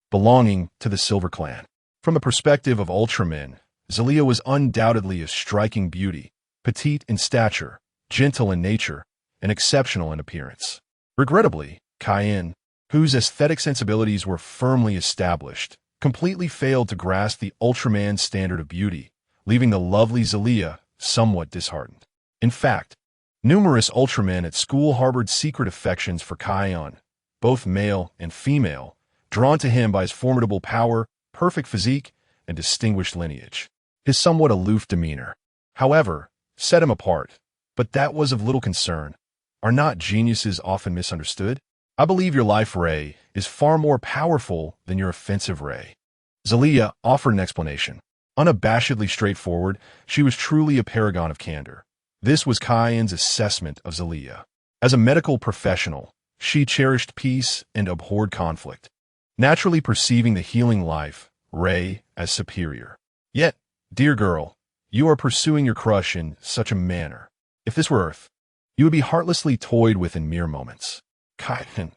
[SPEAKER 1] belonging to the Silver Clan. From the perspective of Ultramen, Zelia was undoubtedly a striking beauty, petite in stature, gentle in nature, and exceptional in appearance. Regrettably, Kane, whose aesthetic sensibilities were firmly established, completely failed to grasp the Ultraman standard of beauty, leaving the lovely Zelia somewhat disheartened. In fact, numerous Ultramen at school harbored secret affections for Kane, both male and female, drawn to him by his formidable power, perfect physique, and distinguished lineage. His somewhat aloof demeanor, however, set him apart, but that was of little concern. Are not geniuses often misunderstood? I believe your life ray is far more powerful than your offensive ray. Zelia offered an explanation. Unabashedly straightforward, she was truly a paragon of candor. This was Kane's assessment of Zelia. As a medical professional, she cherished peace and abhorred conflict, naturally perceiving the healing life ray as superior. Yet, dear girl, you are pursuing your crush in such a manner. If this were Earth, you would be heartlessly toyed with in mere moments. Kane,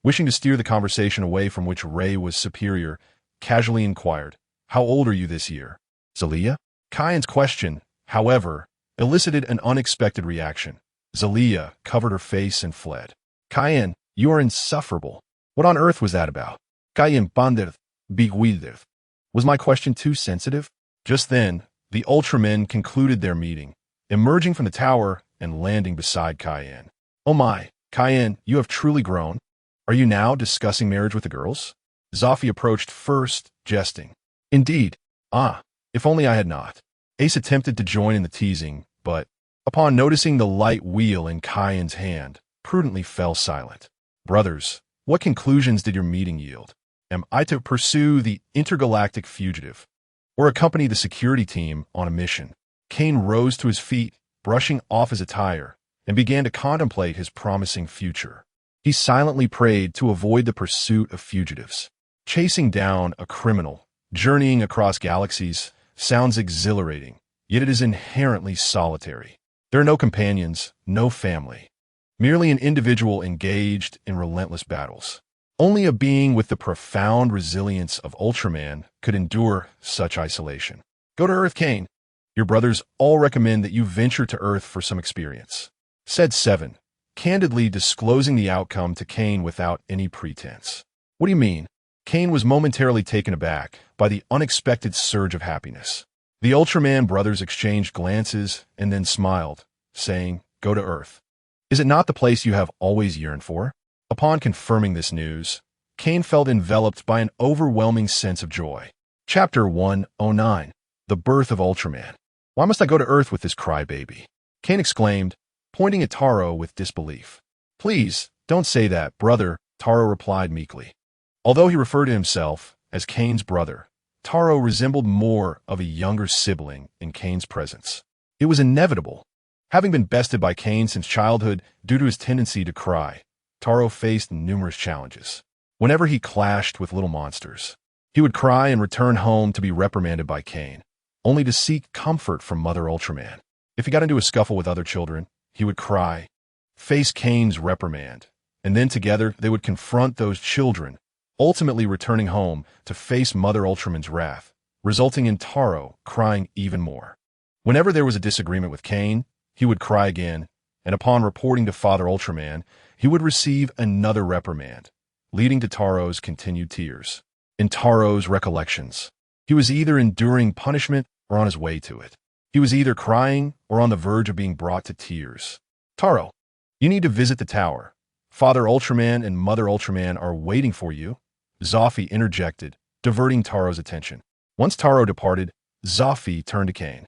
[SPEAKER 1] wishing to steer the conversation away from which Ray was superior, casually inquired, how old are you this year? Zelia? Kane's question, however, elicited an unexpected reaction. Zelia covered her face and fled. Kane, you are insufferable. What on earth was that about? Kane pondered, bewildered. Was my question too sensitive? Just then, the Ultramen concluded their meeting, emerging from the tower and landing beside Kane. Oh my, Kane, you have truly grown. Are you now discussing marriage with the girls? Zophie approached first, jesting. Indeed. If only I had not. Ace attempted to join in the teasing, but, upon noticing the light wheel in Kane's hand, prudently fell silent. Brothers, what conclusions did your meeting yield? Am I to pursue the intergalactic fugitive, or accompany the security team on a mission? Kane rose to his feet, brushing off his attire, and began to contemplate his promising future. He silently prayed to avoid the pursuit of fugitives. Chasing down a criminal, journeying across galaxies, sounds exhilarating, yet it is inherently solitary. There are no companions, no family. Merely an individual engaged in relentless battles. Only a being with the profound resilience of Ultraman could endure such isolation. Go to Earth, Kane. Your brothers all recommend that you venture to Earth for some experience. Said 7, candidly disclosing the outcome to Kane without any pretense. What do you mean? Kane was momentarily taken aback by the unexpected surge of happiness. The Ultraman brothers exchanged glances and then smiled, saying, Go to Earth. Is it not the place you have always yearned for? Upon confirming this news, Kane felt enveloped by an overwhelming sense of joy. Chapter 109. The Birth of Ultraman. Why must I go to Earth with this crybaby? Kane exclaimed, pointing at Taro with disbelief. Please, don't say that, brother, Taro replied meekly. Although he referred to himself as Kane's brother, Taro resembled more of a younger sibling in Kane's presence. It was inevitable. Having been bested by Kane since childhood due to his tendency to cry, Taro faced numerous challenges. Whenever he clashed with little monsters, he would cry and return home to be reprimanded by Kane, only to seek comfort from Mother Ultraman. If he got into a scuffle with other children, he would cry, face Kane's reprimand, and then together they would confront those children ultimately returning home to face Mother Ultraman's wrath, resulting in Taro crying even more. Whenever there was a disagreement with Kane, he would cry again, and upon reporting to Father Ultraman, he would receive another reprimand, leading to Taro's continued tears. In Taro's recollections, he was either enduring punishment or on his way to it. He was either crying or on the verge of being brought to tears. Taro, you need to visit the tower. Father Ultraman and Mother Ultraman are waiting for you, Zoffy interjected, diverting Taro's attention. Once Taro departed, Zoffy turned to Kane,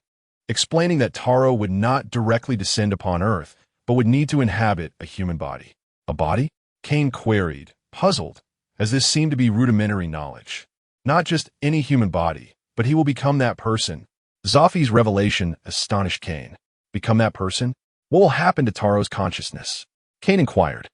[SPEAKER 1] explaining that Taro would not directly descend upon Earth, but would need to inhabit a human body. A body? Kane queried, puzzled, as this seemed to be rudimentary knowledge. Not just any human body, but he will become that person. Zoffy's revelation astonished Kane. Become that person? What will happen to Taro's consciousness? Kane inquired.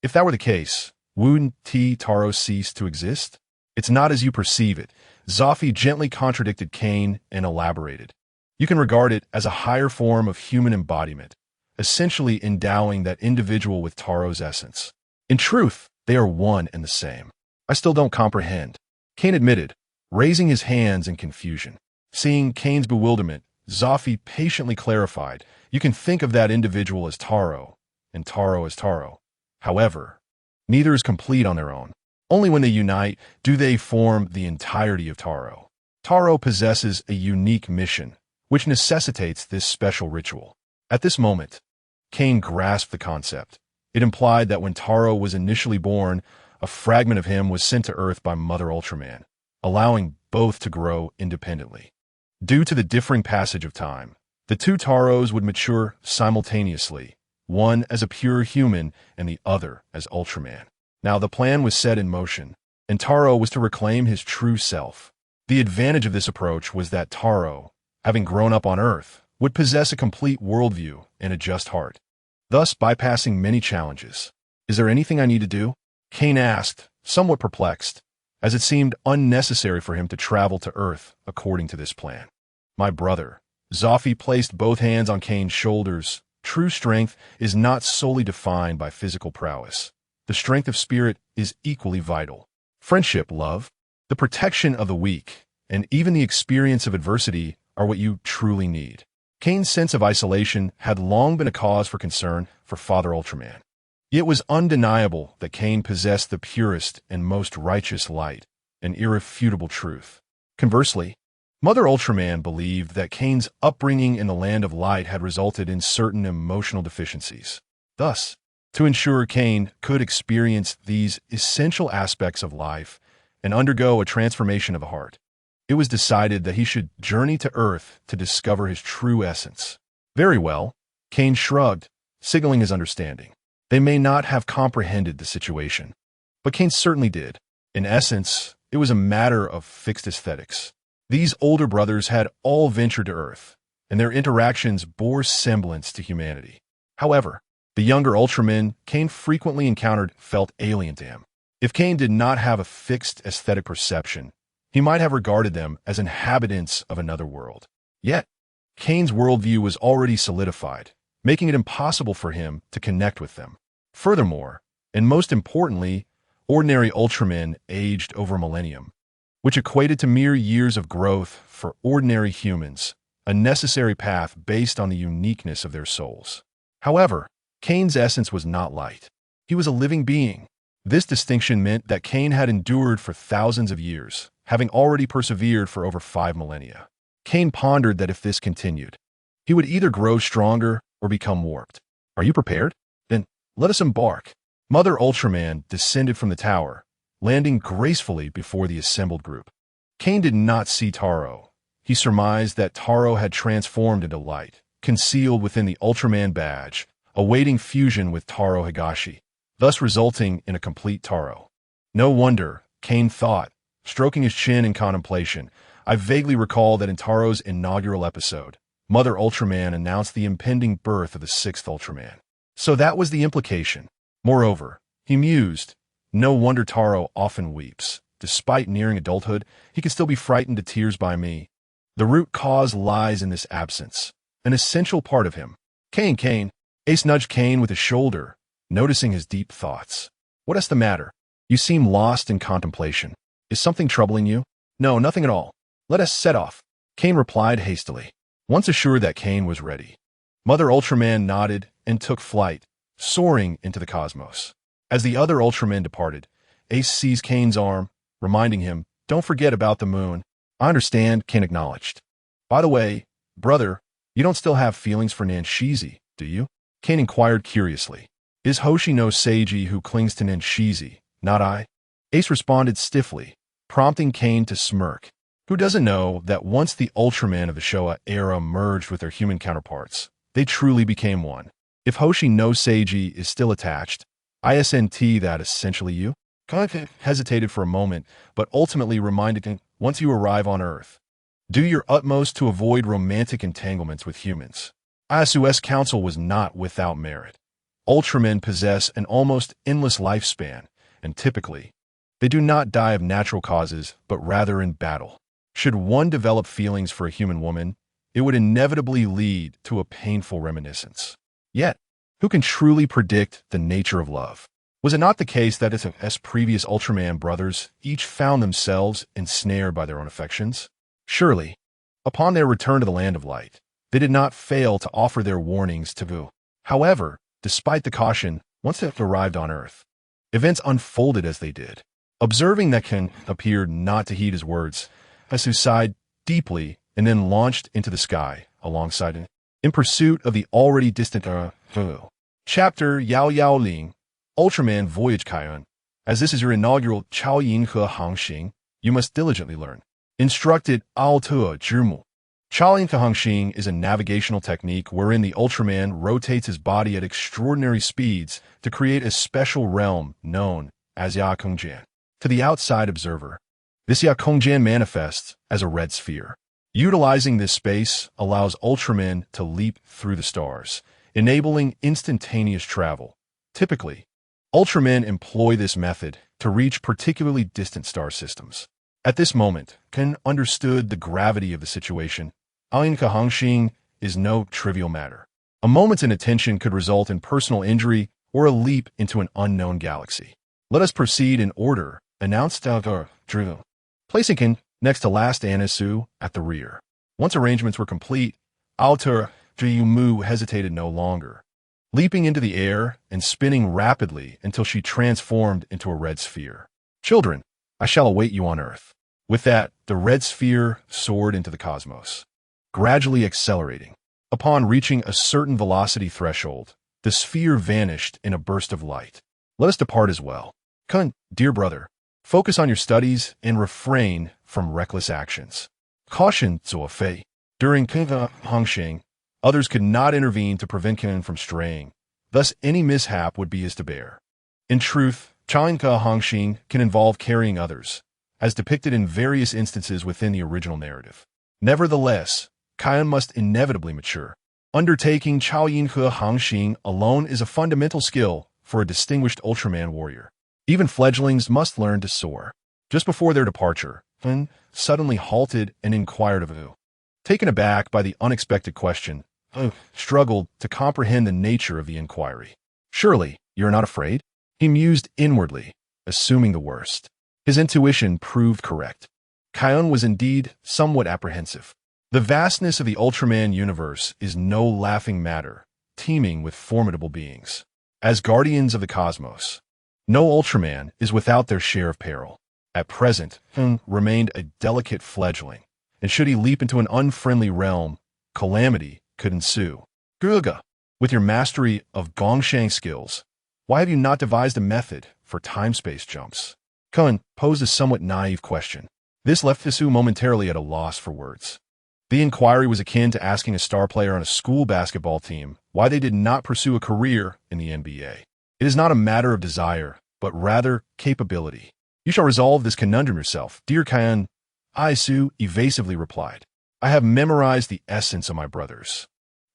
[SPEAKER 1] If that were the case, wouldn't Taro cease to exist? It's not as you perceive it. Zoffy gently contradicted Kane and elaborated. You can regard it as a higher form of human embodiment, essentially endowing that individual with Taro's essence. In truth, they are one and the same. I still don't comprehend, Kane admitted, raising his hands in confusion. Seeing Kane's bewilderment, Zoffy patiently clarified, you can think of that individual as Taro, and Taro as Taro. However, neither is complete on their own. Only when they unite do they form the entirety of Taro. Taro possesses a unique mission, which necessitates this special ritual. At this moment, Kane grasped the concept. It implied that when Taro was initially born, a fragment of him was sent to Earth by Mother Ultraman, allowing both to grow independently. Due to the differing passage of time, the two Taros would mature simultaneously, one as a pure human and the other as Ultraman. Now the plan was set in motion, and Taro was to reclaim his true self. The advantage of this approach was that Taro, having grown up on Earth, would possess a complete worldview and a just heart, thus bypassing many challenges. Is there anything I need to do? Kane asked, somewhat perplexed, as it seemed unnecessary for him to travel to Earth according to this plan. My brother, Zoffy placed both hands on Kane's shoulders. True strength is not solely defined by physical prowess. The strength of spirit is equally vital. Friendship, love, the protection of the weak, and even the experience of adversity are what you truly need. Kane's sense of isolation had long been a cause for concern for Father Ultraman. It was undeniable that Kane possessed the purest and most righteous light, an irrefutable truth. Conversely, Mother Ultraman believed that Kane's upbringing in the Land of Light had resulted in certain emotional deficiencies. Thus, to ensure Kane could experience these essential aspects of life and undergo a transformation of the heart, it was decided that he should journey to Earth to discover his true essence. Very well, Kane shrugged, signaling his understanding. They may not have comprehended the situation, but Kane certainly did. In essence, it was a matter of fixed aesthetics. These older brothers had all ventured to Earth, and their interactions bore semblance to humanity. However, the younger Ultramen Kane frequently encountered felt alien to him. If Kane did not have a fixed aesthetic perception, he might have regarded them as inhabitants of another world. Yet, Kane's worldview was already solidified, making it impossible for him to connect with them. Furthermore, and most importantly, ordinary Ultramen aged over a millennium, which equated to mere years of growth for ordinary humans, a necessary path based on the uniqueness of their souls. However, Kane's essence was not light. He was a living being. This distinction meant that Kane had endured for thousands of years, having already persevered for over 5 millennia. Kane pondered that if this continued, he would either grow stronger or become warped. Are you prepared? Then let us embark. Mother Ultraman descended from the tower, landing gracefully before the assembled group. Kane did not see Taro. He surmised that Taro had transformed into light, concealed within the Ultraman badge, awaiting fusion with Taro Higashi, thus resulting in a complete Taro. No wonder, Kane thought, stroking his chin in contemplation. I vaguely recall that in Taro's inaugural episode, Mother Ultraman announced the impending birth of the 6th Ultraman. So that was the implication. Moreover, he mused, no wonder Taro often weeps. Despite nearing adulthood, he can still be frightened to tears by me. The root cause lies in this absence, an essential part of him. Kane. Ace nudged Kane with his shoulder, noticing his deep thoughts. What is the matter? You seem lost in contemplation. Is something troubling you? No, nothing at all. Let us set off. Kane replied hastily. Once assured that Kane was ready, Mother Ultraman nodded and took flight, soaring into the cosmos. As the other Ultramen departed, Ace seized Kane's arm, reminding him, "Don't forget about the moon." "I understand," Kane acknowledged. "By the way, brother, you don't still have feelings for Nanshizi, do you?" Kane inquired curiously. "Is Hoshi no Seiji who clings to Nanshizi, not I?" Ace responded stiffly, prompting Kane to smirk. Who doesn't know that once the Ultramen of the Showa era merged with their human counterparts, they truly became one? If Hoshi no Seiji is still attached, isn't that essentially you? Kane hesitated for a moment, but ultimately reminded him, once you arrive on Earth, do your utmost to avoid romantic entanglements with humans. Isu's counsel was not without merit. Ultramen possess an almost endless lifespan, and typically, they do not die of natural causes, but rather in battle. Should one develop feelings for a human woman, it would inevitably lead to a painful reminiscence. Yet, who can truly predict the nature of love? Was it not the case that its previous Ultraman brothers each found themselves ensnared by their own affections? Surely, upon their return to the Land of Light, they did not fail to offer their warnings to Vu. However, despite the caution, once they arrived on Earth, events unfolded as they did. Observing that Kane appeared not to heed his words, Isu sighed deeply and then launched into the sky alongside it, in pursuit of the already distant Vu. Chapter Yao Yao Ling, Ultraman Voyage Kaiun. As this is your inaugural Chao Yin He Hang Xing, you must diligently learn. Instructed Ao Tua Zhimu. Chao Yin He Hang Xing is a navigational technique wherein the Ultraman rotates his body at extraordinary speeds to create a special realm known as Ya Kongjian. To the outside observer, this Ya Kongjian manifests as a red sphere. Utilizing this space allows Ultramen to leap through the stars, enabling instantaneous travel. Typically, Ultramen employ this method to reach particularly distant star systems. At this moment, Kane understood the gravity of the situation. Ain Kahangxing is no trivial matter. A moment's inattention could result in personal injury or a leap into an unknown galaxy. Let us proceed in order, announced Drew, placing Kane next to last Anisu at the rear. Once arrangements were complete, Alter Jiyumu hesitated no longer, leaping into the air and spinning rapidly until she transformed into a red sphere. "Children, I shall await you on Earth." With that, the red sphere soared into the cosmos, gradually accelerating. Upon reaching a certain velocity threshold, the sphere vanished in a burst of light. Let us depart as well. Kane, dear brother, focus on your studies and refrain from reckless actions. Caution, Zuofei. During Kane Hangxing, others could not intervene to prevent Kane from straying. Thus, any mishap would be his to bear. In truth, Chainka Hangxing can involve carrying others, as depicted in various instances within the original narrative. Nevertheless, Kaiun must inevitably mature. Undertaking Chao Yin He Hangxing alone is a fundamental skill for a distinguished Ultraman warrior. Even fledglings must learn to soar. Just before their departure, Kane suddenly halted and inquired of Vu. Taken aback by the unexpected question, Vu struggled to comprehend the nature of the inquiry. "Surely, you're not afraid?" He mused inwardly, assuming the worst. His intuition proved correct. Kaiun was indeed somewhat apprehensive. The vastness of the Ultraman universe is no laughing matter, teeming with formidable beings. As guardians of the cosmos, no Ultraman is without their share of peril. At present, Kaiun remained a delicate fledgling, and should he leap into an unfriendly realm, calamity could ensue. Guga, with your mastery of Gongshang skills, why have you not devised a method for time-space jumps? Kaiun posed a somewhat naive question. This left Isu momentarily at a loss for words. The inquiry was akin to asking a star player on a school basketball team why they did not pursue a career in the NBA. It is not a matter of desire, but rather capability. You shall resolve this conundrum yourself, dear Kaiun, Isu evasively replied. I have memorized the essence of my brothers.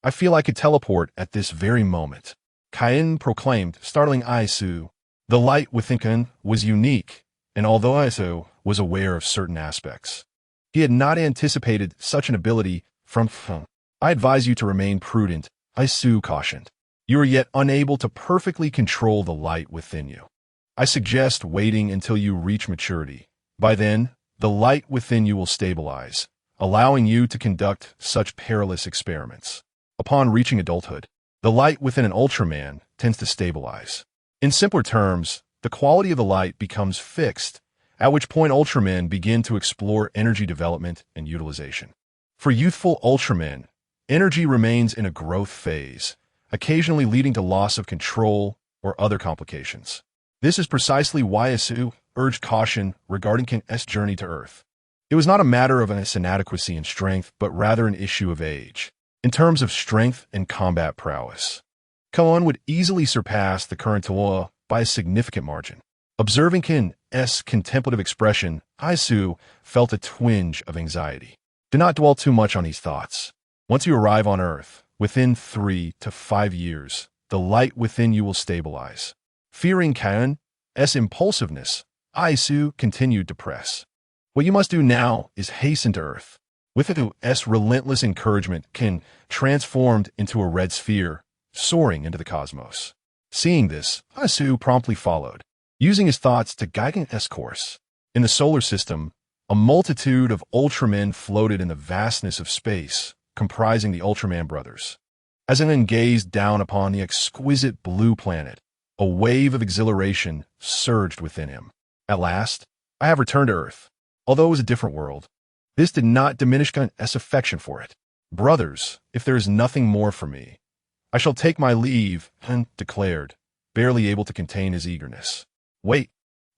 [SPEAKER 1] I feel I could teleport at this very moment. Kaiun proclaimed, startling Isu. The light within Kaiun was unique, and although Isu was aware of certain aspects, he had not anticipated such an ability from Kaiun. I advise you to remain prudent, Isu cautioned. You are yet unable to perfectly control the light within you. I suggest waiting until you reach maturity. By then, the light within you will stabilize, allowing you to conduct such perilous experiments. Upon reaching adulthood, the light within an Ultraman tends to stabilize. In simpler terms, the quality of the light becomes fixed, at which point Ultramen begin to explore energy development and utilization. For youthful Ultramen, energy remains in a growth phase, occasionally leading to loss of control or other complications. This is precisely why Asu urged caution regarding Kane's journey to Earth. It was not a matter of an inadequacy in strength, but rather an issue of age. In terms of strength and combat prowess, Kane would easily surpass the current Toa by a significant margin. Observing Kane's contemplative expression, Asu felt a twinge of anxiety. Do not dwell too much on these thoughts. Once you arrive on Earth, within 3 to 5 years, the light within you will stabilize. Fearing Kane's impulsiveness, Asu continued to press. What you must do now is hasten to Earth. With its relentless encouragement, Kane transformed into a red sphere, soaring into the cosmos. Seeing this, Asu promptly followed, using his thoughts to guide Kane's course. In the solar system, a multitude of Ultramen floated in the vastness of space, comprising the Ultraman brothers. As Kane gazed down upon the exquisite blue planet, a wave of exhilaration surged within him. At last, I have returned to Earth. Although it was a different world, this did not diminish Kane's affection for it. Brothers, if there is nothing more for me, I shall take my leave, Kane declared, barely able to contain his eagerness. Wait.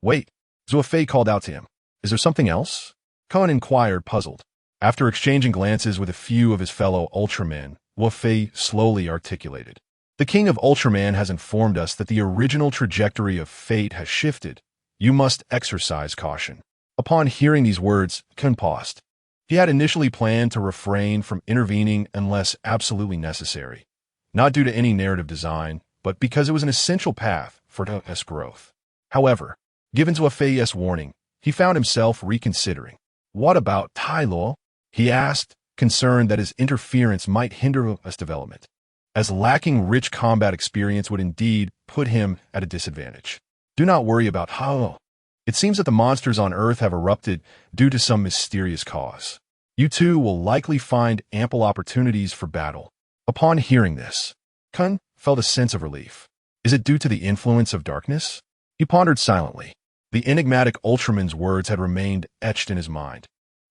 [SPEAKER 1] Zuofei called out to him. Is there something else? Kane inquired, puzzled. After exchanging glances with a few of his fellow Ultramen, Zuofei slowly articulated. The King of Ultraman has informed us that the original trajectory of fate has shifted. You must exercise caution. Upon hearing these words, Kane paused. He had initially planned to refrain from intervening unless absolutely necessary, not due to any narrative design, but because it was an essential path for Kane's growth. However, given Zuofei's warning, he found himself reconsidering. What about Tai Lo? He asked, concerned that his interference might hinder his development, as lacking rich combat experience would indeed put him at a disadvantage. Do not worry about Hao. It seems that the monsters on Earth have erupted due to some mysterious cause. You two will likely find ample opportunities for battle. Upon hearing this, Kane felt a sense of relief. Is it due to the influence of darkness? He pondered silently. The enigmatic Ultraman's words had remained etched in his mind,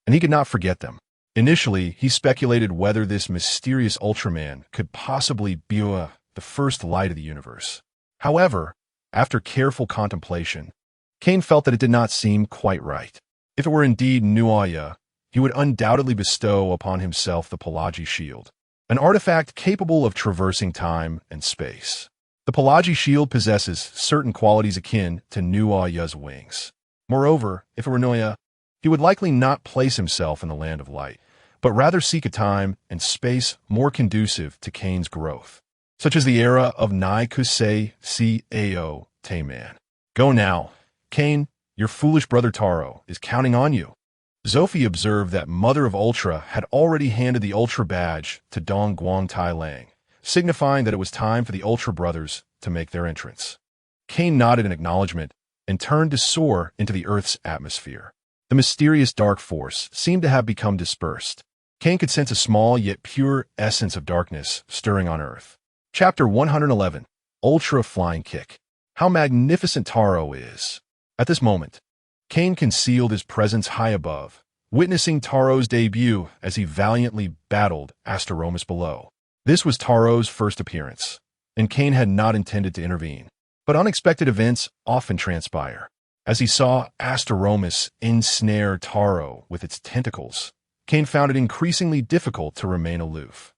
[SPEAKER 1] and he could not forget them. Initially, he speculated whether this mysterious Ultraman could possibly be the first light of the universe. However, after careful contemplation, Kane felt that it did not seem quite right. If it were indeed Nuaya, he would undoubtedly bestow upon himself the Pelagi Shield, an artifact capable of traversing time and space. The Pelagi Shield possesses certain qualities akin to Nuaya's wings. Moreover, if it were Nuaya, he would likely not place himself in the Land of Light, but rather seek a time and space more conducive to Kane's growth, such as the era of Nai Kusei Cao Taiman. Go now. Kane, your foolish brother Taro is counting on you. Zophie observed that Mother of Ultra had already handed the Ultra badge to Dong Guang Tai Lang, signifying that it was time for the Ultra brothers to make their entrance. Kane nodded in acknowledgement and turned to soar into the Earth's atmosphere. The mysterious dark force seemed to have become dispersed. Kane could sense a small yet pure essence of darkness stirring on Earth. Chapter 111, Ultra Flying Kick. How magnificent Taro is. At this moment, Kane concealed his presence high above, witnessing Taro's debut as he valiantly battled Asteromus below. This was Taro's first appearance, and Kane had not intended to intervene. But unexpected events often transpire. As he saw Asteromus ensnare Taro with its tentacles, Kane found it increasingly difficult to remain aloof.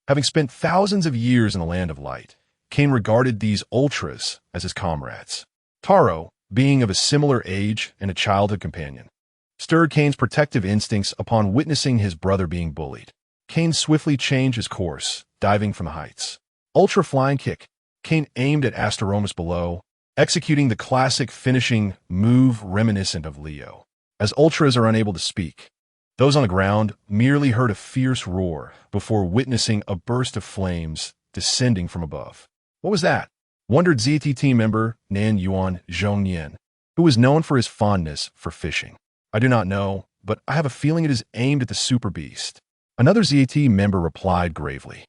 [SPEAKER 1] Having spent thousands of years in the Land of Light, Kane regarded these Ultras as his comrades. Taro, being of a similar age and a childhood companion, stirred Kane's protective instincts upon witnessing his brother being bullied. Kane swiftly changed his course, diving from the heights. Ultra Flying Kick. Kane aimed at Asteromus below, executing the classic finishing move reminiscent of Leo. As Ultras are unable to speak, those on the ground merely heard a fierce roar before witnessing a burst of flames descending from above. What was that? wondered ZT team member Nan Yuan Zhongyan, who was known for his fondness for fishing. I do not know, but I have a feeling it is aimed at the super beast. Another ZT member replied gravely.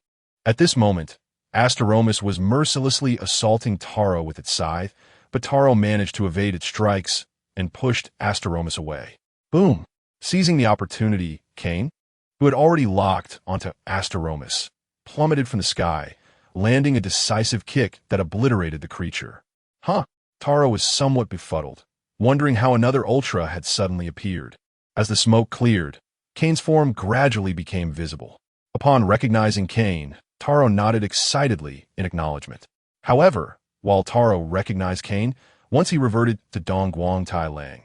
[SPEAKER 1] At this moment, Asteromus was mercilessly assaulting Taro with its scythe, but Taro managed to evade its strikes and pushed Asteromus away. Boom! Seizing the opportunity, Kane, who had already locked onto Asteromus, plummeted from the sky, landing a decisive kick that obliterated the creature. Taro was somewhat befuddled, wondering how another Ultra had suddenly appeared. As the smoke cleared, Kane's form gradually became visible. Upon recognizing Kane, Taro nodded excitedly in acknowledgement. However, while Taro recognized Kane, once he reverted to Dongguang Tai Lang,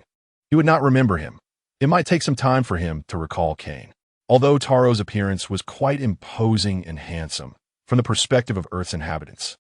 [SPEAKER 1] he would not remember him. It might take some time for him to recall Kane. Although Taro's appearance was quite imposing and handsome from the perspective of Earth's inhabitants,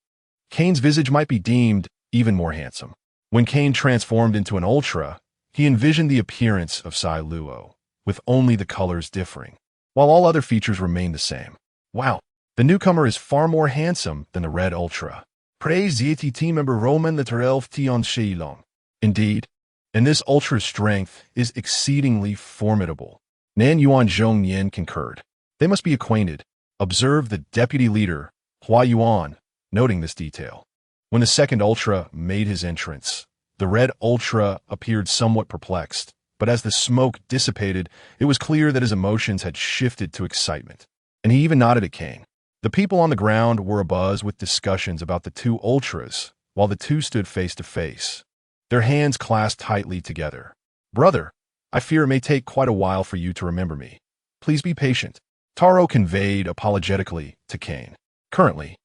[SPEAKER 1] Kane's visage might be deemed even more handsome. When Kane transformed into an Ultra, he envisioned the appearance of Sai Luo, with only the colors differing, while all other features remained the same. Wow, the newcomer is far more handsome than the Red Ultra. Praise ZT team member Roman Literelf Tion Shilong. Indeed, and this Ultra's strength is exceedingly formidable. Nan Yuan Zhongyan concurred. They must be acquainted, observed the deputy leader, Hua Yuan, noting this detail. When the second Ultra made his entrance, the Red Ultra appeared somewhat perplexed, but as the smoke dissipated, it was clear that his emotions had shifted to excitement, and he even nodded at Kane. The people on the ground were abuzz with discussions about the two Ultras, while the two stood face to face, their hands clasped tightly together. Brother, I fear it may take quite a while for you to remember me. Please be patient, Taro conveyed apologetically to Kane. Currently,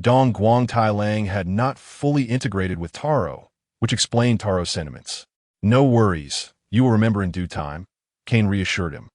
[SPEAKER 1] Dongguang Tai Lang had not fully integrated with Taro, which explained Taro's sentiments. No worries, you will remember in due time, Kane reassured him.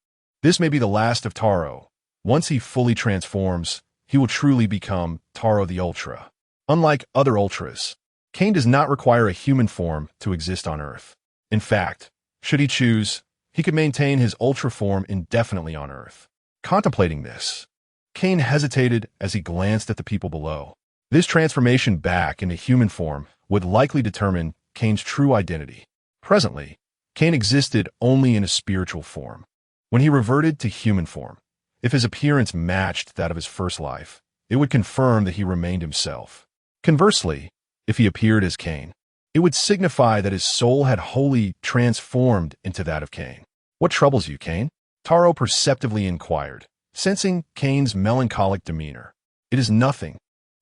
[SPEAKER 1] This may be the last of Taro. Once he fully transforms, he will truly become Taro the Ultra. Unlike other Ultras, Kane does not require a human form to exist on Earth. In fact, should he choose, he could maintain his Ultra form indefinitely on Earth. Contemplating this, Kane hesitated as he glanced at the people below. This transformation back into human form would likely determine Kane's true identity. Presently, Kane existed only in a spiritual form. When he reverted to human form, if his appearance matched that of his first life, it would confirm that he remained himself. Conversely, if he appeared as Kane, it would signify that his soul had wholly transformed into that of Kane. What troubles you, Kane? Taro perceptively inquired, sensing Kane's melancholic demeanor. It is nothing,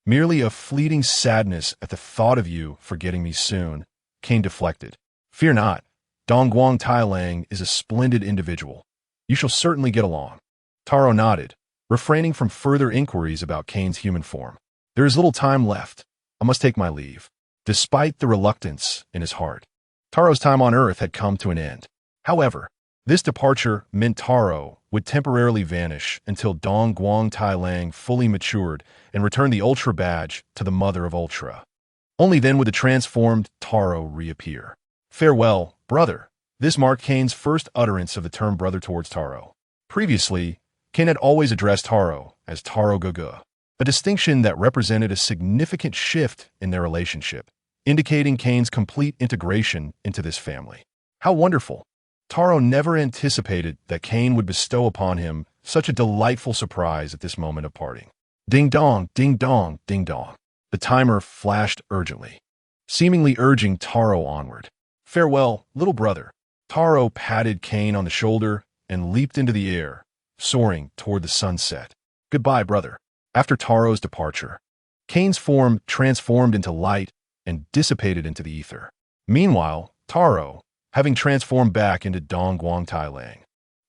[SPEAKER 1] merely a fleeting sadness at the thought of you forgetting me soon, Kane deflected. Fear not, Dongguang Tai Lang is a splendid individual. You shall certainly get along. Taro nodded, refraining from further inquiries about Kane's human form. There is little time left. I must take my leave. Despite the reluctance in his heart, Taro's time on Earth had come to an end. However, this departure meant Taro would temporarily vanish until Dongguang Tai Lang fully matured and returned the Ultra badge to the Mother of Ultra. Only then would the transformed Taro reappear. Farewell, brother. This marked Kane's first utterance of the term brother towards Taro. Previously, Kane had always addressed Taro as Taro Gaga, a distinction that represented a significant shift in their relationship, indicating Kane's complete integration into this family. How wonderful! Taro never anticipated that Kane would bestow upon him such a delightful surprise at this moment of parting. Ding dong, ding dong, ding dong. The timer flashed urgently, seemingly urging Taro onward. Farewell, little brother. Taro patted Kane on the shoulder and leaped into the air, soaring toward the sunset. Goodbye, brother. After Taro's departure, Kane's form transformed into light and dissipated into the ether. Meanwhile, Taro, having transformed back into Dongguang Tai Lang,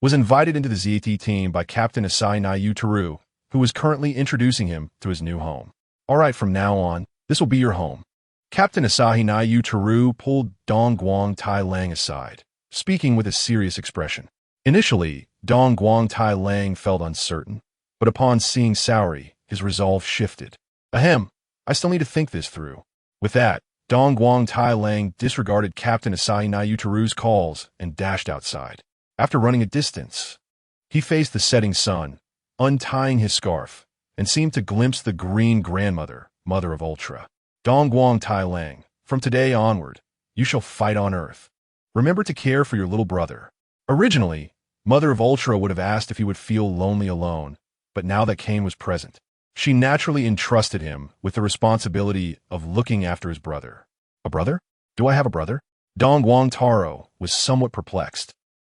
[SPEAKER 1] was invited into the ZT team by Captain Asai Nayu Teru, who was currently introducing him to his new home. All right, from now on, this will be your home. Captain Asahi Nayu Teru pulled Dongguang Tai Lang aside, speaking with a serious expression. Initially, Dongguang Tai Lang felt uncertain, but upon seeing Saori, his resolve shifted. Ahem, I still need to think this through. With that, Dongguang Tai Lang disregarded Captain Asahi Nayu Teru's calls and dashed outside. After running a distance, he faced the setting sun, untying his scarf, and seemed to glimpse the green grandmother, Mother of Ultra. Dongguang Tai Lang, from today onward, you shall fight on earth. Remember to care for your little brother. Originally, Mother of Ultra would have asked if he would feel lonely alone, but now that Kane was present, she naturally entrusted him with the responsibility of looking after his brother. A brother? Do I have a brother? Dongguang Taro was somewhat perplexed,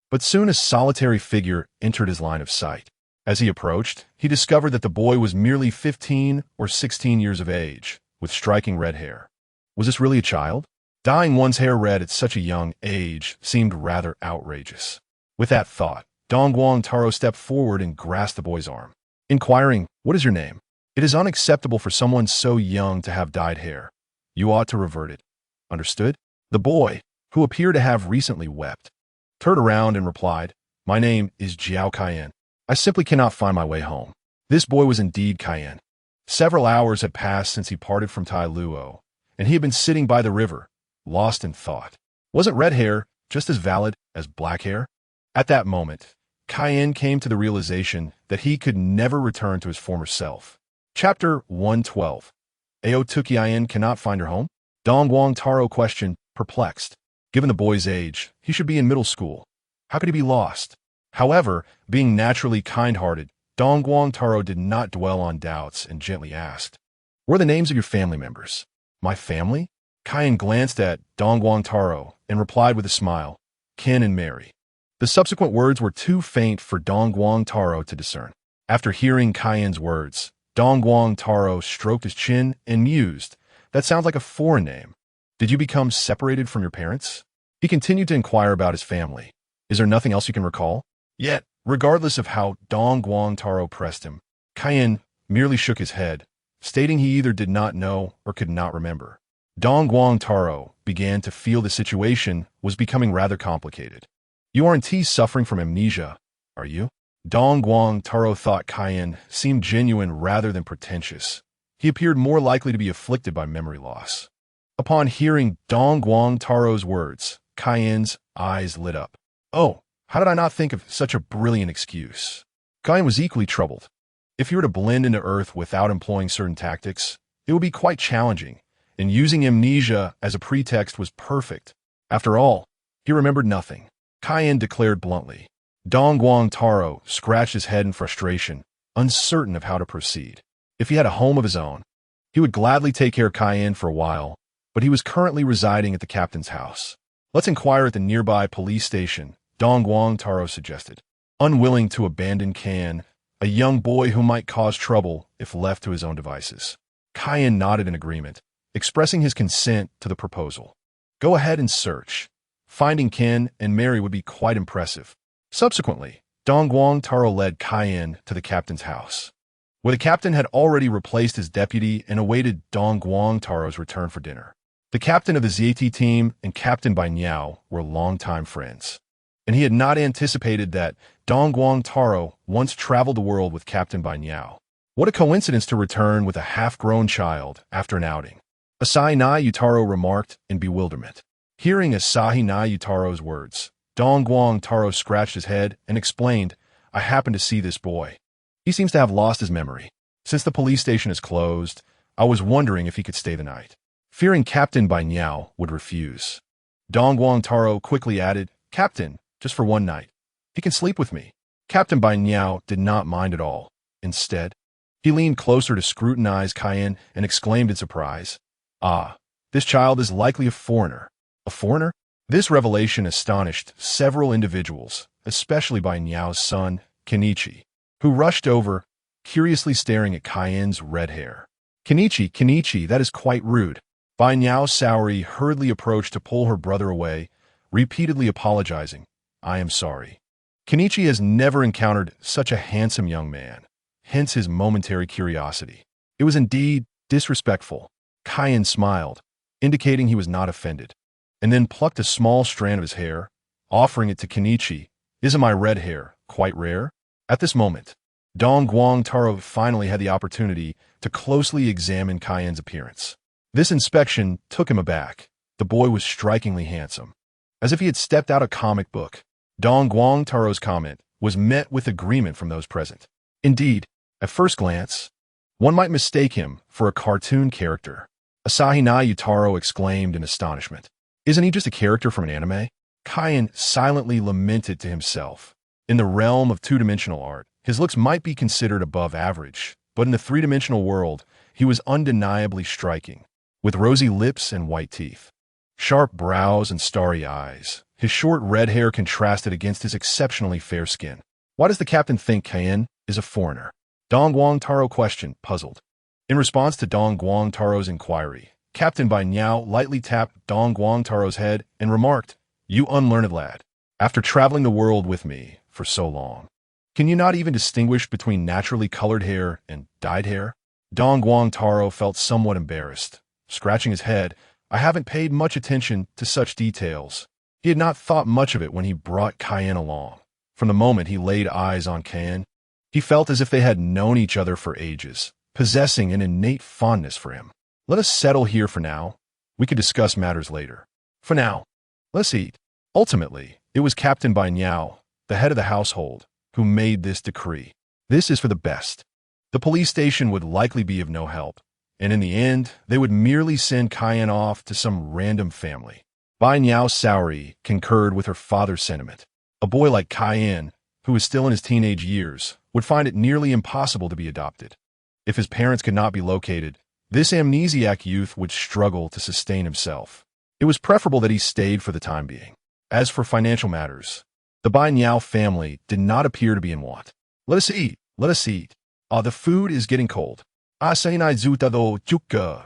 [SPEAKER 1] but soon a solitary figure entered his line of sight. As he approached, he discovered that the boy was merely 15 or 16 years of age, with striking red hair. Was this really a child? Dyeing one's hair red at such a young age seemed rather outrageous. With that thought, Dongguang Taro stepped forward and grasped the boy's arm, inquiring, "What is your name?" "It is unacceptable for someone so young to have dyed hair. You ought to revert it. Understood?" The boy, who appeared to have recently wept, turned around and replied, "My name is Jiao Cayenne. I simply cannot find my way home." This boy was indeed Cayenne. Several hours had passed since he parted from Tai Luo, and he had been sitting by the river, lost in thought. Wasn't red hair just as valid as black hair? At that moment, Cayenne came to the realization that he could never return to his former self. Chapter 112. Aotukiayan cannot find her home? Dongguang Taro questioned, perplexed. Given the boy's age, he should be in middle school. How could he be lost? However, being naturally kind-hearted, Dongguang Taro did not dwell on doubts and gently asked, "What are the names of your family members?" "My family?" Cayenne glanced at Dongguang Taro and replied with a smile, "Ken and Mary." The subsequent words were too faint for Dongguang Taro to discern. After hearing Cayenne's words, Dongguang Taro stroked his chin and mused, "That sounds like a foreign name. Did you become separated from your parents?" He continued to inquire about his family. "Is there nothing else you can recall?" Yet, regardless of how Dongguang Taro pressed him, Cayenne merely shook his head, stating he either did not know or could not remember. Dongguang Taro began to feel the situation was becoming rather complicated. "You aren't suffering from amnesia, are you?" Dongguang Taro thought Cayenne seemed genuine rather than pretentious. He appeared more likely to be afflicted by memory loss. Upon hearing Dongguang Taro's words, Cayenne's eyes lit up. "Oh, how did I not think of such a brilliant excuse?" Cayenne was equally troubled. If he were to blend into Earth without employing certain tactics, it would be quite challenging, and using amnesia as a pretext was perfect. After all, he remembered nothing. Cayenne declared bluntly. Dongguang Taro scratched his head in frustration, uncertain of how to proceed. If he had a home of his own, he would gladly take care of Cayenne for a while, but he was currently residing at the captain's house. "Let's inquire at the nearby police station," Dongguang Taro suggested, unwilling to abandon Cayenne, a young boy who might cause trouble if left to his own devices. Cayenne nodded in agreement, expressing his consent to the proposal. "Go ahead and search. Finding Ken and Mary would be quite impressive." Subsequently, Dongguang Taro led Cayenne to the captain's house, where the captain had already replaced his deputy and awaited Dongguang Taro's return for dinner. The captain of the ZAT team and Captain Bai Niao were longtime friends, and he had not anticipated that Dongguang Taro once traveled the world with Captain Bai Niao. What a coincidence to return with a half-grown child after an outing. Asahi Nayutaro remarked in bewilderment. Hearing Asahi Nayutaro's words, Dongguang Taro scratched his head and explained, "I happened to see this boy. He seems to have lost his memory. Since the police station is closed, I was wondering if he could stay the night." Fearing Captain Bai Niao would refuse, Dongguang Taro quickly added, "Captain, just for one night. He can sleep with me." Captain Bai Niao did not mind at all. Instead, he leaned closer to scrutinize Cayenne and exclaimed in surprise, "Ah, this child is likely a foreigner." "A foreigner?" This revelation astonished several individuals, especially Bai Niao's son, Kenichi, who rushed over, curiously staring at Cayenne's red hair. Kenichi, that is quite rude." Bai Niao Saori hurriedly approached to pull her brother away, repeatedly apologizing, "I am sorry." Kenichi has never encountered such a handsome young man, hence his momentary curiosity. It was indeed disrespectful. Cayenne smiled, indicating he was not offended, and then plucked a small strand of his hair, offering it to Kenichi. "Isn't my red hair quite rare?" At this moment, Dongguang Taro finally had the opportunity to closely examine Cayenne's appearance. This inspection took him aback. The boy was strikingly handsome, as if he had stepped out a comic book. Dongguang Taro's comment was met with agreement from those present. Indeed, at first glance, one might mistake him for a cartoon character. Asahi Yutaro exclaimed in astonishment. Isn't he just a character from an anime? Kane silently lamented to himself. In the realm of two-dimensional art, his looks might be considered above average, but in the three-dimensional world, he was undeniably striking, with rosy lips and white teeth, sharp brows and starry eyes. His short red hair contrasted against his exceptionally fair skin. Why does the captain think Kane is a foreigner? Dong Guang Taro questioned, puzzled. In response to Dong Guang Taro's inquiry, Captain Bai Niao lightly tapped Dong Guang Taro's head and remarked, "You unlearned lad. After traveling the world with me for so long, can you not even distinguish between naturally colored hair and dyed hair?" Dong Guang Taro felt somewhat embarrassed. Scratching his head, I haven't paid much attention to such details. He had not thought much of it when he brought Cayenne along. From the moment he laid eyes on Cayenne, he felt as if they had known each other for ages, possessing an innate fondness for him. Let us settle here for now. We could discuss matters later. For now, let's eat. Ultimately, it was Captain Bai Niao, the head of the household, who made this decree. This is for the best. The police station would likely be of no help, and in the end, they would merely send Cayenne off to some random family. Bai Niao Saori concurred with her father's sentiment. A boy like Cayenne, who was still in his teenage years, would find it nearly impossible to be adopted. If his parents could not be located, this amnesiac youth would struggle to sustain himself. It was preferable that he stayed for the time being. As for financial matters, the Bai Niao family did not appear to be in want. Let us eat. Let us eat. The food is getting cold. Asainai zutado chukka.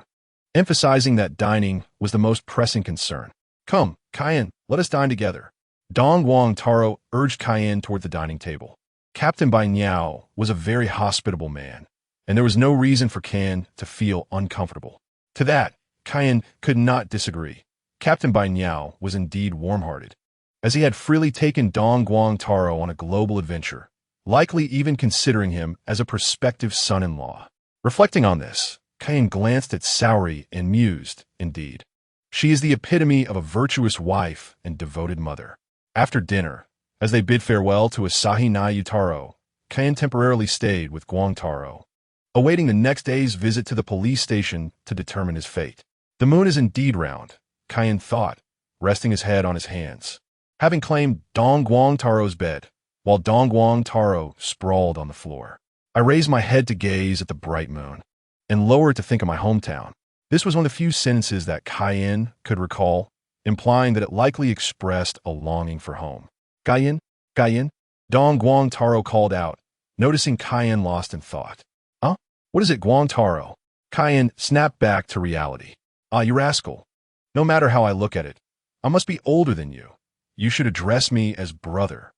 [SPEAKER 1] Emphasizing that dining was the most pressing concern. Come, Cayenne, let us dine together. Dong Guang Taro urged Cayenne toward the dining table. Captain Bai Niao was a very hospitable man, and there was no reason for Cayenne to feel uncomfortable. To that, Cayenne could not disagree. Captain Bai Niao was indeed warm-hearted, as he had freely taken Dong Guang Taro on a global adventure, likely even considering him as a prospective son-in-law. Reflecting on this, Cayenne glanced at Saori and mused, indeed. She is the epitome of a virtuous wife and devoted mother. After dinner, as they bid farewell to Asahi Yutaro, Cayenne temporarily stayed with Guang Taro, awaiting the next day's visit to the police station to determine his fate. The moon is indeed round, Cayenne thought, resting his head on his hands. Having claimed Dong Guang Taro's bed, while Dong Guang Taro sprawled on the floor, I raised my head to gaze at the bright moon, and lowered to think of my hometown. This was one of the few sentences that Cayenne could recall, implying that it likely expressed a longing for home. Cayenne? Cayenne? Dong Guang Taro called out, noticing Cayenne lost in thought. Huh? What is it, Guang Taro? Cayenne snapped back to reality. You rascal. No matter how I look at it, I must be older than you. You should address me as brother.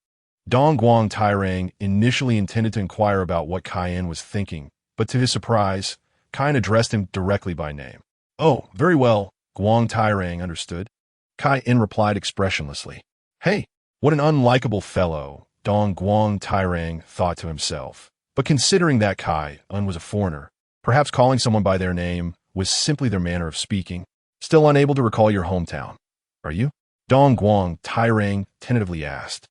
[SPEAKER 1] Dong Guang Tairang initially intended to inquire about what Cayenne was thinking, but to his surprise, Cayenne addressed him directly by name. Oh, very well, Guang Tairang understood. Cayenne replied expressionlessly. Hey, what an unlikable fellow, Dong Guang Tairang thought to himself. But considering that Cayenne was a foreigner, perhaps calling someone by their name was simply their manner of speaking. Still unable to recall your hometown, are you? Dong Guang Tairang tentatively asked.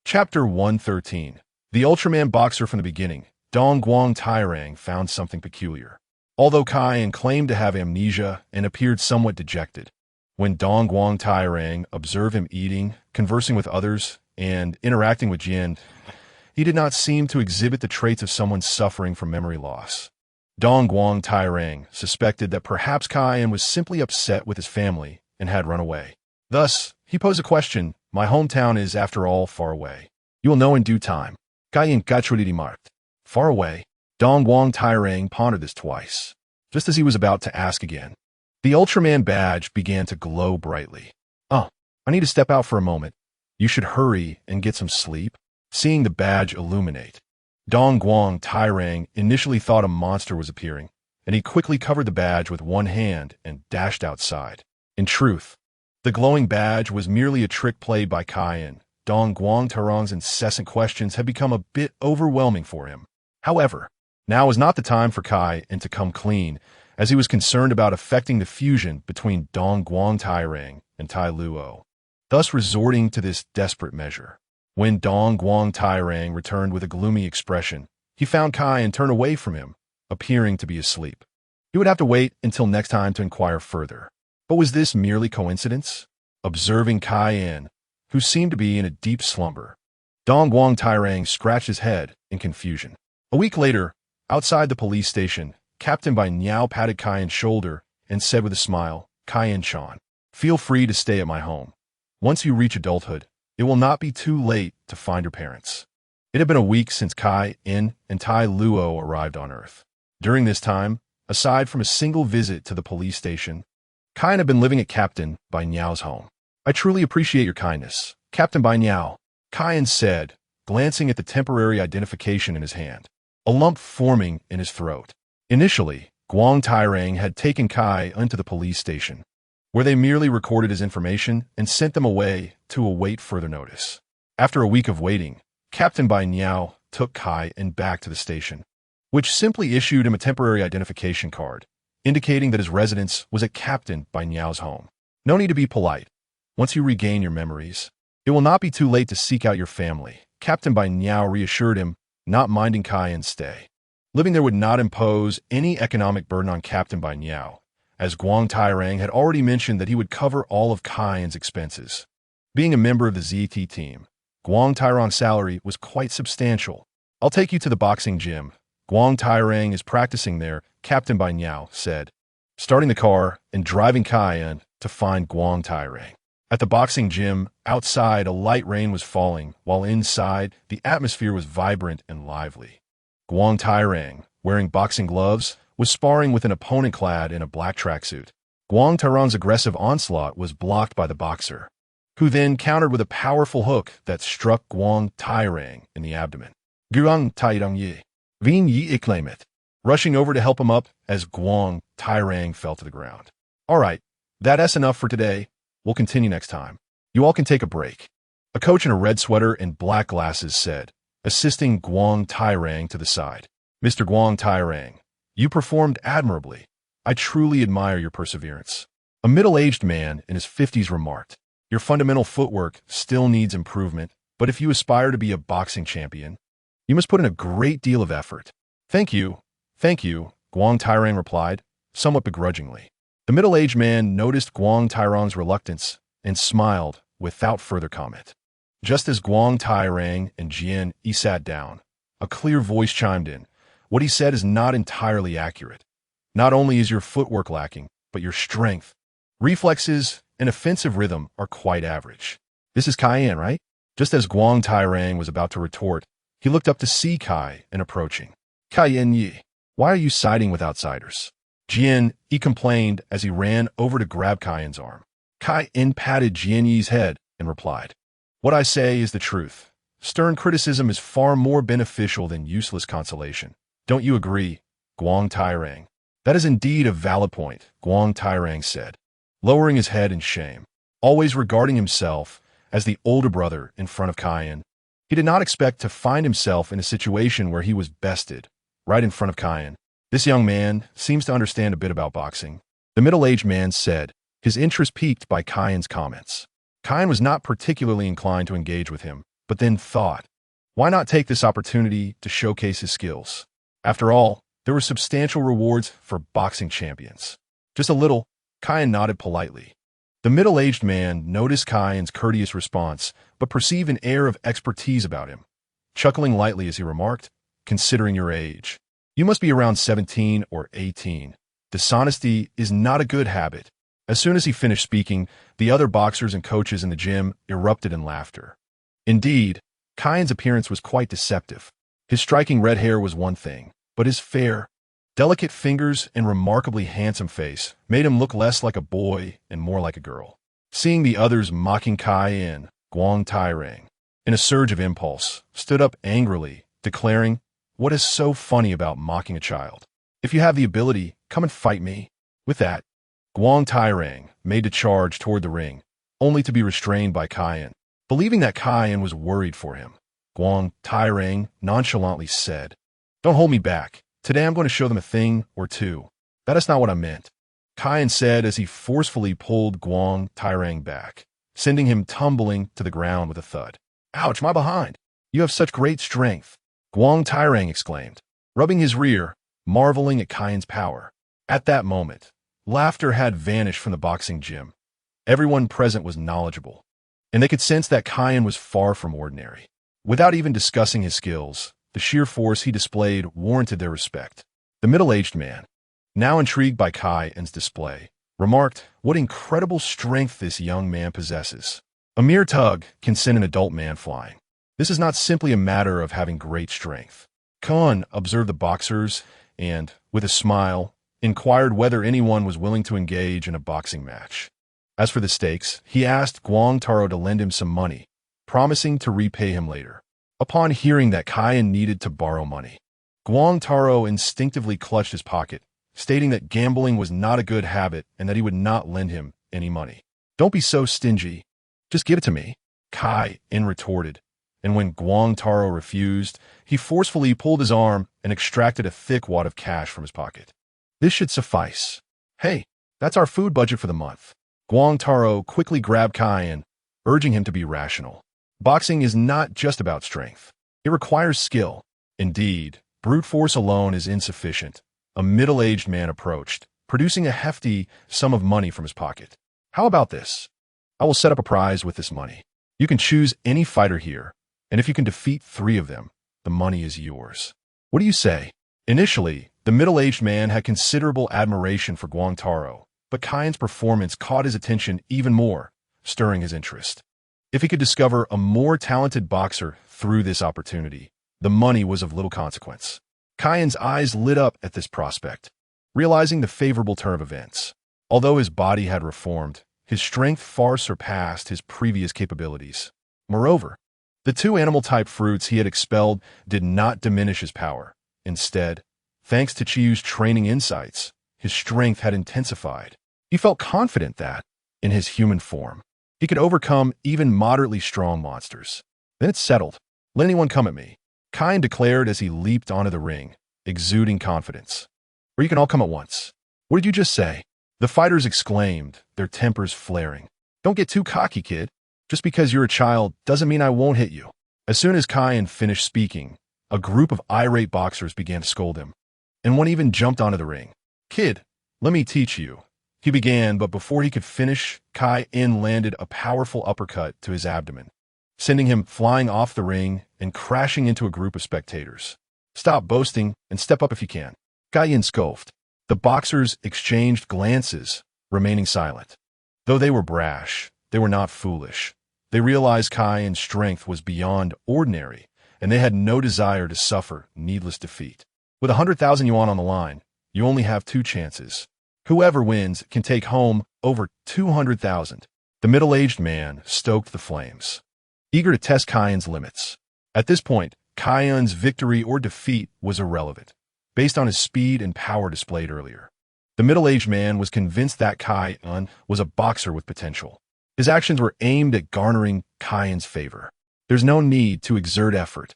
[SPEAKER 1] Chapter 113. The Ultraman boxer from the beginning, Dong Guang Tairang found something peculiar. Although Cayenne claimed to have amnesia and appeared somewhat dejected, when Dong Guang Tairang observed him eating, conversing with others, and interacting with Jin, he did not seem to exhibit the traits of someone suffering from memory loss. Dong Guang Tairang suspected that perhaps Cayenne was simply upset with his family and had run away. Thus, he posed a question. My hometown is, after all, far away. You will know in due time. Cayenne naturally remarked. Far away? Dong Guang Tairang pondered this twice, just as he was about to ask again. The Ultraman badge began to glow brightly. I need to step out for a moment. You should hurry and get some sleep. Seeing the badge illuminate, Dong Guang Tairang initially thought a monster was appearing, and he quickly covered the badge with one hand and dashed outside. In truth, the glowing badge was merely a trick played by Cayenne. Dong Guang Tairang's incessant questions had become a bit overwhelming for him. However, now was not the time for Cayenne to come clean, as he was concerned about affecting the fusion between Dong Guang Tairang and Tai Luo, thus resorting to this desperate measure. When Dong Guang Tairang returned with a gloomy expression, he found Cayenne turn away from him, appearing to be asleep. He would have to wait until next time to inquire further. But was this merely coincidence? Observing Cayenne, who seemed to be in a deep slumber, Dong Guang Tairang scratched his head in confusion. A week later, outside the police station, Captain Bai Niao patted Cayenne's shoulder and said with a smile, "Cayenne-chan, feel free to stay at my home. Once you reach adulthood, it will not be too late to find your parents." It had been a week since Cayenne and Tai Luo arrived on Earth. During this time, aside from a single visit to the police station, Cayenne had been living at Captain Bai Niao's home. "I truly appreciate your kindness, Captain Bai Niao," Cayenne said, glancing at the temporary identification in his hand, a lump forming in his throat. Initially, Guang Tairang had taken Cayenne to the police station, where they merely recorded his information and sent them away to await further notice. After a week of waiting, Captain Bai Niao took Cayenne back to the station, which simply issued him a temporary identification card, indicating that his residence was at Captain Bai Niao's home. "No need to be polite. Once you regain your memories, it will not be too late to seek out your family," Captain Bai Niao reassured him, not minding Cayenne's stay. Living there would not impose any economic burden on Captain Bai Niao, as Guang Tairang had already mentioned that he would cover all of Cayenne's expenses. Being a member of the ZT team, Guang Tairang's salary was quite substantial. "I'll take you to the boxing gym. Guang Tairang is practicing there," Captain Bai Niao said, starting the car and driving Cayenne to find Guang Tairang. At the boxing gym, outside a light rain was falling, while inside, the atmosphere was vibrant and lively. Guang Tairang, wearing boxing gloves, was sparring with an opponent clad in a black tracksuit. Guang Tairang's aggressive onslaught was blocked by the boxer, who then countered with a powerful hook that struck Guang Tairang in the abdomen. "Guang Tairang Yi, Vin Yi Iklemet," rushing over to help him up as Guang Tairang fell to the ground. "All right, that's enough for today. We'll continue next time. You all can take a break," a coach in a red sweater and black glasses said, assisting Guang Tairang to the side. "Mr. Guang Tairang, you performed admirably. I truly admire your perseverance," a middle-aged man in his 50s remarked. "Your fundamental footwork still needs improvement, but if you aspire to be a boxing champion, you must put in a great deal of effort." Thank you, Guang Tairang replied, somewhat begrudgingly. The middle-aged man noticed Guang Tairang's reluctance and smiled without further comment. Just as Guang Tairang and Jian Yi sat down, a clear voice chimed in. "What he said is not entirely accurate. Not only is your footwork lacking, but your strength, reflexes, and offensive rhythm are quite average." "This is Cayenne, right?" Just as Guang Tairang was about to retort, he looked up to see Cayenne approaching. "Cayenne Yi, why are you siding with outsiders?" Jian Yi complained as he ran over to grab Cayenne's arm. Cayenne patted Jian Yi's head and replied, "What I say is the truth. Stern criticism is far more beneficial than useless consolation. Don't you agree, Guang Tairang?" "That is indeed a valid point," Guang Tairang said, lowering his head in shame. Always regarding himself as the older brother in front of Cayenne, he did not expect to find himself in a situation where he was bested, right in front of Cayenne. "This young man seems to understand a bit about boxing," the middle-aged man said, his interest piqued by Cayenne's comments. Cayenne was not particularly inclined to engage with him, but then thought, why not take this opportunity to showcase his skills? After all, there were substantial rewards for boxing champions. "Just a little," Cayenne nodded politely. The middle-aged man noticed Cayenne's courteous response, but perceived an air of expertise about him, chuckling lightly as he remarked, "Considering your age, you must be around 17 or 18. Dishonesty is not a good habit." As soon as he finished speaking, the other boxers and coaches in the gym erupted in laughter. Indeed, Cayenne's appearance was quite deceptive. His striking red hair was one thing, but his fair, delicate fingers and remarkably handsome face made him look less like a boy and more like a girl. Seeing the others mocking Cayenne, Guang Tairang, in a surge of impulse, stood up angrily, declaring, "What is so funny about mocking a child? If you have the ability, come and fight me." With that, Guang Tairang made a charge toward the ring, only to be restrained by Cayenne. Believing that Cayenne was worried for him, Guang Tairang nonchalantly said, "Don't hold me back. Today I'm going to show them a thing or two. That is not what I meant," Cayenne said as he forcefully pulled Guang Tairang back, sending him tumbling to the ground with a thud. "Ouch, my behind! You have such great strength," Guang Tairang exclaimed, rubbing his rear, marveling at Cayenne's power. At that moment, laughter had vanished from the boxing gym. Everyone present was knowledgeable, and they could sense that Kyan was far from ordinary. Without even discussing his skills, the sheer force he displayed warranted their respect. The middle-aged man, now intrigued by Kyan's display, remarked, "What incredible strength this young man possesses. A mere tug can send an adult man flying. This is not simply a matter of having great strength." Khan observed the boxers and, with a smile, inquired whether anyone was willing to engage in a boxing match. As for the stakes, he asked Guang Taro to lend him some money, promising to repay him later. Upon hearing that Kyan needed to borrow money, Guang Taro instinctively clutched his pocket, stating that gambling was not a good habit and that he would not lend him any money. "Don't be so stingy. Just give it to me," Kyan retorted, and when Guang Taro refused, he forcefully pulled his arm and extracted a thick wad of cash from his pocket. "This should suffice. Hey, that's our food budget for the month." Guang Taro quickly grabbed Kyan, urging him to be rational. Boxing is not just about strength. It requires skill. Indeed, brute force alone is insufficient. A middle-aged man approached, producing a hefty sum of money from his pocket. "How about this? I will set up a prize with this money. You can choose any fighter here, and if you can defeat 3 of them, the money is yours. What do you say?" Initially, the middle-aged man had considerable admiration for Guang Taro, but Kyan's performance caught his attention even more, stirring his interest. If he could discover a more talented boxer through this opportunity, the money was of little consequence. Kyan's eyes lit up at this prospect, realizing the favorable turn of events. Although his body had reformed, his strength far surpassed his previous capabilities. Moreover, the 2 animal-type fruits he had expelled did not diminish his power. Instead, thanks to Chiyu's training insights, his strength had intensified. He felt confident that, in his human form, he could overcome even moderately strong monsters. "Then it's settled. Let anyone come at me," Kyan declared as he leaped onto the ring, exuding confidence. "Or you can all come at once." "What did you just say?" the fighters exclaimed, their tempers flaring. "Don't get too cocky, kid. Just because you're a child doesn't mean I won't hit you." As soon as Kyan finished speaking, a group of irate boxers began to scold him, and one even jumped onto the ring. "Kid, let me teach you," he began, but before he could finish, Kyan landed a powerful uppercut to his abdomen, sending him flying off the ring and crashing into a group of spectators. "Stop boasting and step up if you can," Kyan scoffed. The boxers exchanged glances, remaining silent. Though they were brash, they were not foolish. They realized Kyan's strength was beyond ordinary, and they had no desire to suffer needless defeat. With 100,000 yuan on the line, you only have 2 chances. Whoever wins can take home over 200,000. The middle-aged man stoked the flames, eager to test Kyan's limits. At this point, Kyan's victory or defeat was irrelevant, based on his speed and power displayed earlier. The middle-aged man was convinced that Kyan was a boxer with potential. His actions were aimed at garnering Kyan's favor. "There's no need to exert effort.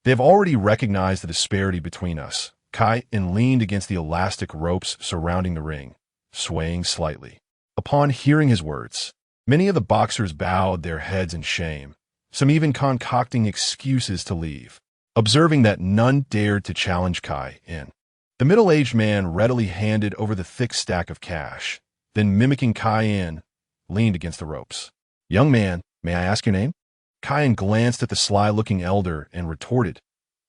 [SPEAKER 1] They have already recognized the disparity between us." Kyan leaned against the elastic ropes surrounding the ring, swaying slightly. Upon hearing his words, many of the boxers bowed their heads in shame, some even concocting excuses to leave. Observing that none dared to challenge Kyan, the middle-aged man readily handed over the thick stack of cash, then mimicking Kyan, leaned against the ropes. "Young man, may I ask your name?" Kyan glanced at the sly-looking elder and retorted,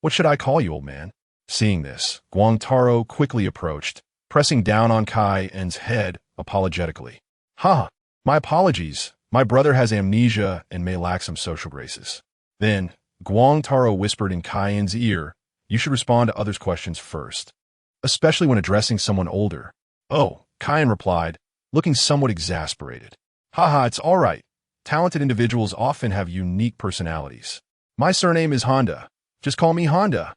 [SPEAKER 1] "What should I call you, old man?" Seeing this, Guang Taro quickly approached, pressing down on Kyan's head apologetically. "Ha! My apologies. My brother has amnesia and may lack some social graces." Then, Guang Taro whispered in Kyan's ear, "You should respond to others' questions first, especially when addressing someone older." "Oh," Kyan replied, looking somewhat exasperated. "Haha, it's all right. Talented individuals often have unique personalities. My surname is Honda. Just call me Honda."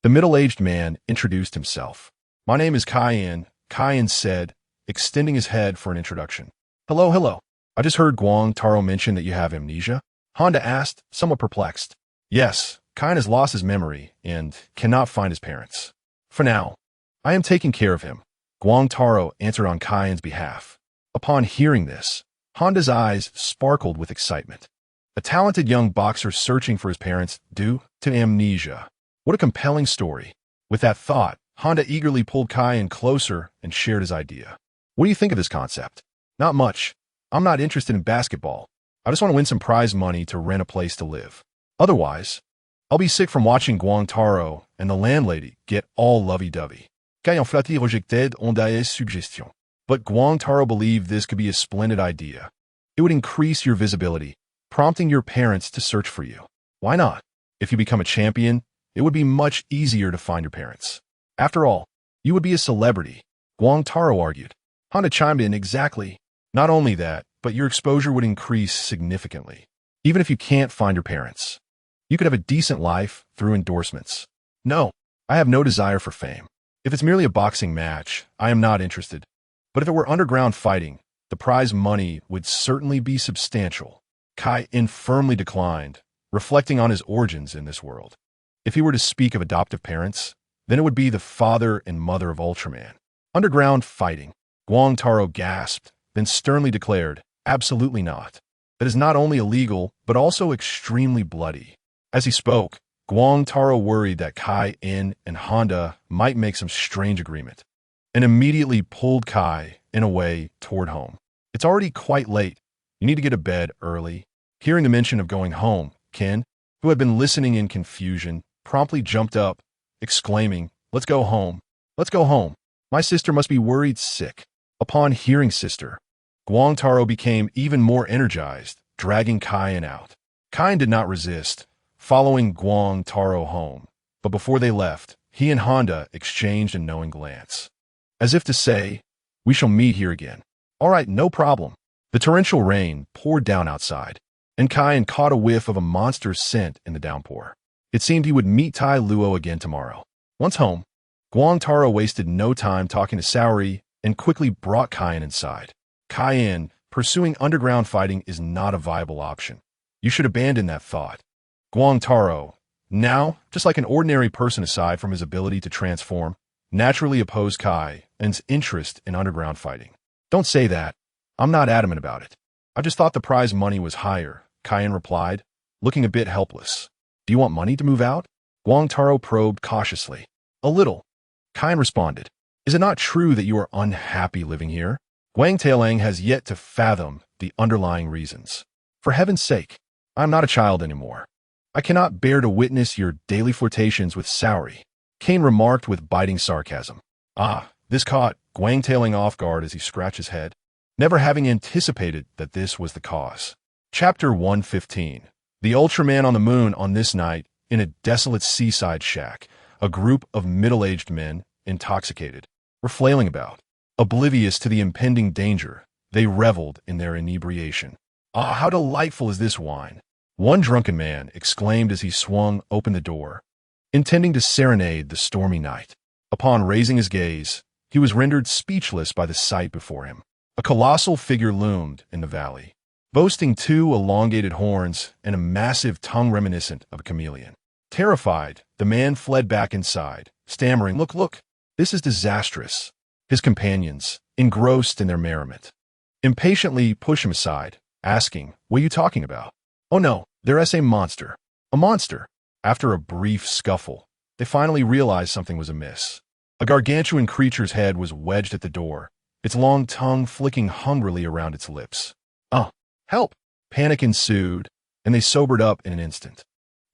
[SPEAKER 1] The middle-aged man introduced himself. "My name is Kyan," Kyan said, extending his head for an introduction. Hello. I just heard Guang Taro mention that you have amnesia," Honda asked, somewhat perplexed. "Yes, Kyan has lost his memory and cannot find his parents. For now, I am taking care of him," Guang Taro answered on Kyan's behalf. Upon hearing this, Honda's eyes sparkled with excitement. A talented young boxer searching for his parents due to amnesia. What a compelling story. With that thought, Honda eagerly pulled Kai in closer and shared his idea. What do you think of this concept? Not much. I'm not interested in basketball. I just want to win some prize money to rent a place to live. Otherwise, I'll be sick from watching Guang Taro and the landlady get all lovey-dovey. Kayan Flati rejected Ondae's suggestion. But Guang Taro believed this could be a splendid idea. It would increase your visibility, prompting your parents to search for you. Why not? If you become a champion, it would be much easier to find your parents. After all, you would be a celebrity, Guang Taro argued. Honda chimed in, exactly. Not only that, but your exposure would increase significantly. Even if you can't find your parents, you could have a decent life through endorsements. No, I have no desire for fame. If it's merely a boxing match, I am not interested. But if it were underground fighting, the prize money would certainly be substantial. Kai-in firmly declined, reflecting on his origins in this world. If he were to speak of adoptive parents, then it would be the father and mother of Ultraman. Underground fighting. Guang Taro gasped, then sternly declared, absolutely not. That is not only illegal, but also extremely bloody. As he spoke, Guang Taro worried that Kai-in and Honda might make some strange agreement, and immediately pulled Kai-in away toward home. It's already quite late. You need to get to bed early. Hearing the mention of going home, Ken, who had been listening in confusion, promptly jumped up, exclaiming, let's go home. Let's go home. My sister must be worried sick. Upon hearing sister, Guang Taro became even more energized, dragging Kai-in out. Kai-in did not resist, following Guang Taro home, but before they left, he and Honda exchanged a knowing glance. As if to say, we shall meet here again. All right, no problem. The torrential rain poured down outside, and Kai-in caught a whiff of a monster's scent in the downpour. It seemed he would meet Tai Luo again tomorrow. Once home, Guang Taro wasted no time talking to Saori and quickly brought Kai-in inside. Kai-in, pursuing underground fighting is not a viable option. You should abandon that thought. Guang Taro, now, just like an ordinary person aside from his ability to transform, naturally opposed Kai-in's interest in underground fighting. Don't say that. I'm not adamant about it. I just thought the prize money was higher, Kai-in replied, looking a bit helpless. Do you want money to move out? Guang Taro probed cautiously. A little. Kai-in responded. Is it not true that you are unhappy living here? Guang Taolang has yet to fathom the underlying reasons. For heaven's sake, I am not a child anymore. I cannot bear to witness your daily flirtations with Saori, Kane remarked with biting sarcasm. This caught Guang Taolang off guard as he scratched his head, never having anticipated that this was the cause. Chapter 115. The Ultraman on the Moon. On this night, in a desolate seaside shack, a group of middle-aged men, intoxicated, were flailing about. Oblivious to the impending danger, they reveled in their inebriation. How delightful is this wine! One drunken man exclaimed as he swung open the door, intending to serenade the stormy night. Upon raising his gaze, he was rendered speechless by the sight before him. A colossal figure loomed in the valley, boasting two elongated horns and a massive tongue reminiscent of a chameleon. Terrified, the man fled back inside, stammering, Look, this is disastrous. His companions, engrossed in their merriment, impatiently pushed him aside, asking, What are you talking about? Oh no, there's a monster. A monster. After a brief scuffle, they finally realized something was amiss. A gargantuan creature's head was wedged at the door, its long tongue flicking hungrily around its lips. Help! Panic ensued, and they sobered up in an instant.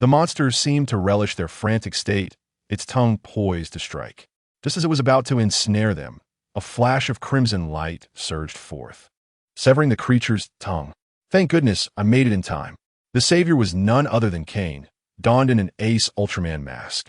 [SPEAKER 1] The monster seemed to relish their frantic state, its tongue poised to strike. Just as it was about to ensnare them, a flash of crimson light surged forth, severing the creature's tongue. Thank goodness I made it in time. The savior was none other than Kane, donned in an Ace Ultraman mask.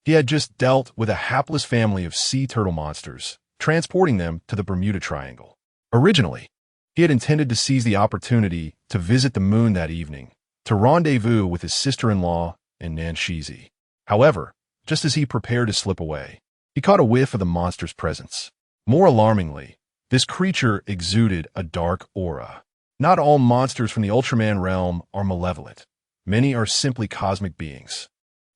[SPEAKER 1] He had just dealt with a hapless family of sea turtle monsters, transporting them to the Bermuda Triangle. Originally, he had intended to seize the opportunity to visit the moon that evening, to rendezvous with his sister-in-law in Nanshizi. However, just as he prepared to slip away, he caught a whiff of the monster's presence. More alarmingly, this creature exuded a dark aura. Not all monsters from the Ultraman realm are malevolent. Many are simply cosmic beings.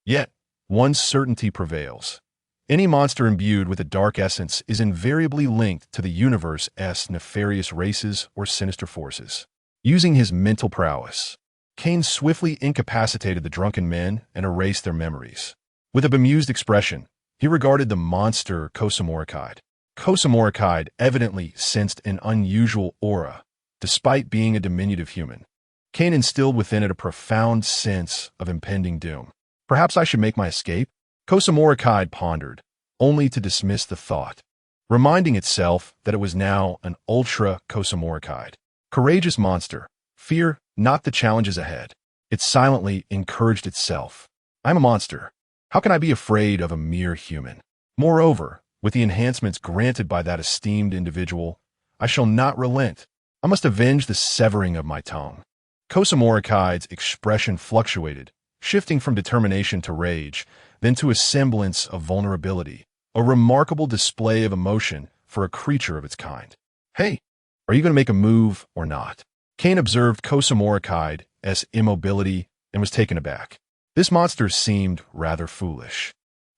[SPEAKER 1] Yet, one certainty prevails. Any monster imbued with a dark essence is invariably linked to the universe's nefarious races or sinister forces. Using his mental prowess, Kane swiftly incapacitated the drunken men and erased their memories. With a bemused expression, He regarded the monster Kane'sFirst. Kane'sFirst evidently sensed an unusual aura, despite being a diminutive human. Kane instilled within it a profound sense of impending doom. Perhaps I should make my escape? Kane'sFirst pondered, only to dismiss the thought, reminding itself that it was now an ultra Kane'sFirst. Courageous monster, fear not the challenges ahead. It silently encouraged itself. I'm a monster. How can I be afraid of a mere human? Moreover, with the enhancements granted by that esteemed individual, I shall not relent. I must avenge the severing of my tongue. Kane'sFirst's expression fluctuated, shifting from determination to rage, then to a semblance of vulnerability, a remarkable display of emotion for a creature of its kind. Hey, are you going to make a move or not? Kane observed Kane'sFirst's immobility and was taken aback. This monster seemed rather foolish,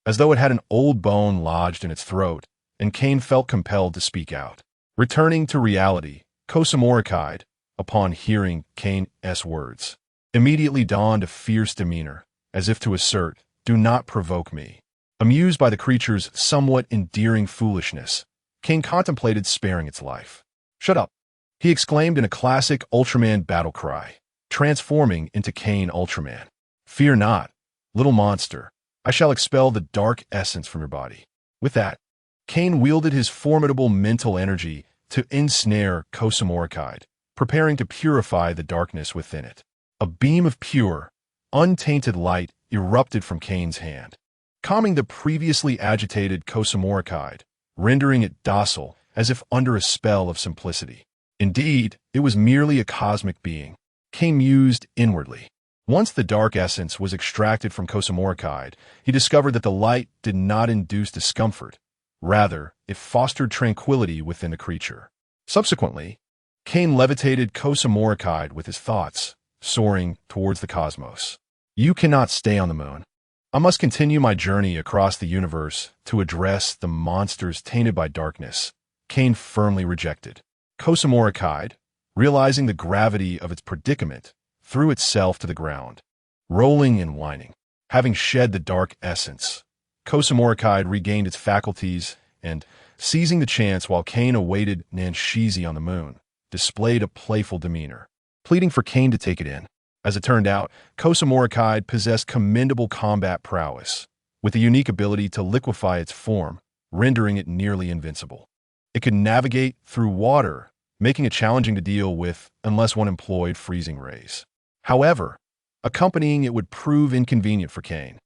[SPEAKER 1] as though it had an old bone lodged in its throat, and Kane felt compelled to speak out. Returning to reality, Kane'sFirst, upon hearing Kane's words, immediately donned a fierce demeanor, as if to assert, "Do not provoke me." Amused by the creature's somewhat endearing foolishness, Kane contemplated sparing its life. "Shut up," he exclaimed in a classic Ultraman battle cry, transforming into Kane Ultraman. "Fear not, little monster. I shall expel the dark essence from your body." With that, Kane wielded his formidable mental energy to ensnare Kane'sFirst, preparing to purify the darkness within it. A beam of pure, untainted light erupted from Kane's hand, calming the previously agitated Kane'sFirst, rendering it docile as if under a spell of simplicity. Indeed, it was merely a cosmic being, Kane mused inwardly. Once the dark essence was extracted from Kane'sFirst, he discovered that the light did not induce discomfort. Rather, it fostered tranquility within the creature. Subsequently, Kane levitated Kane'sFirst with his thoughts, soaring towards the cosmos. You cannot stay on the moon. I must continue my journey across the universe to address the monsters tainted by darkness. Kane firmly rejected. Kane'sFirst, realizing the gravity of its predicament, threw itself to the ground, rolling and whining. Having shed the dark essence, Kane'sFirst regained its faculties and, seizing the chance while Kane awaited Nanshizi on the moon, displayed a playful demeanor, pleading for Kane to take it in. As it turned out, Kane'sFirst possessed commendable combat prowess, with the unique ability to liquefy its form, rendering it nearly invincible. It could navigate through water, making it challenging to deal with unless one employed freezing rays. However, accompanying it would prove inconvenient for Kane,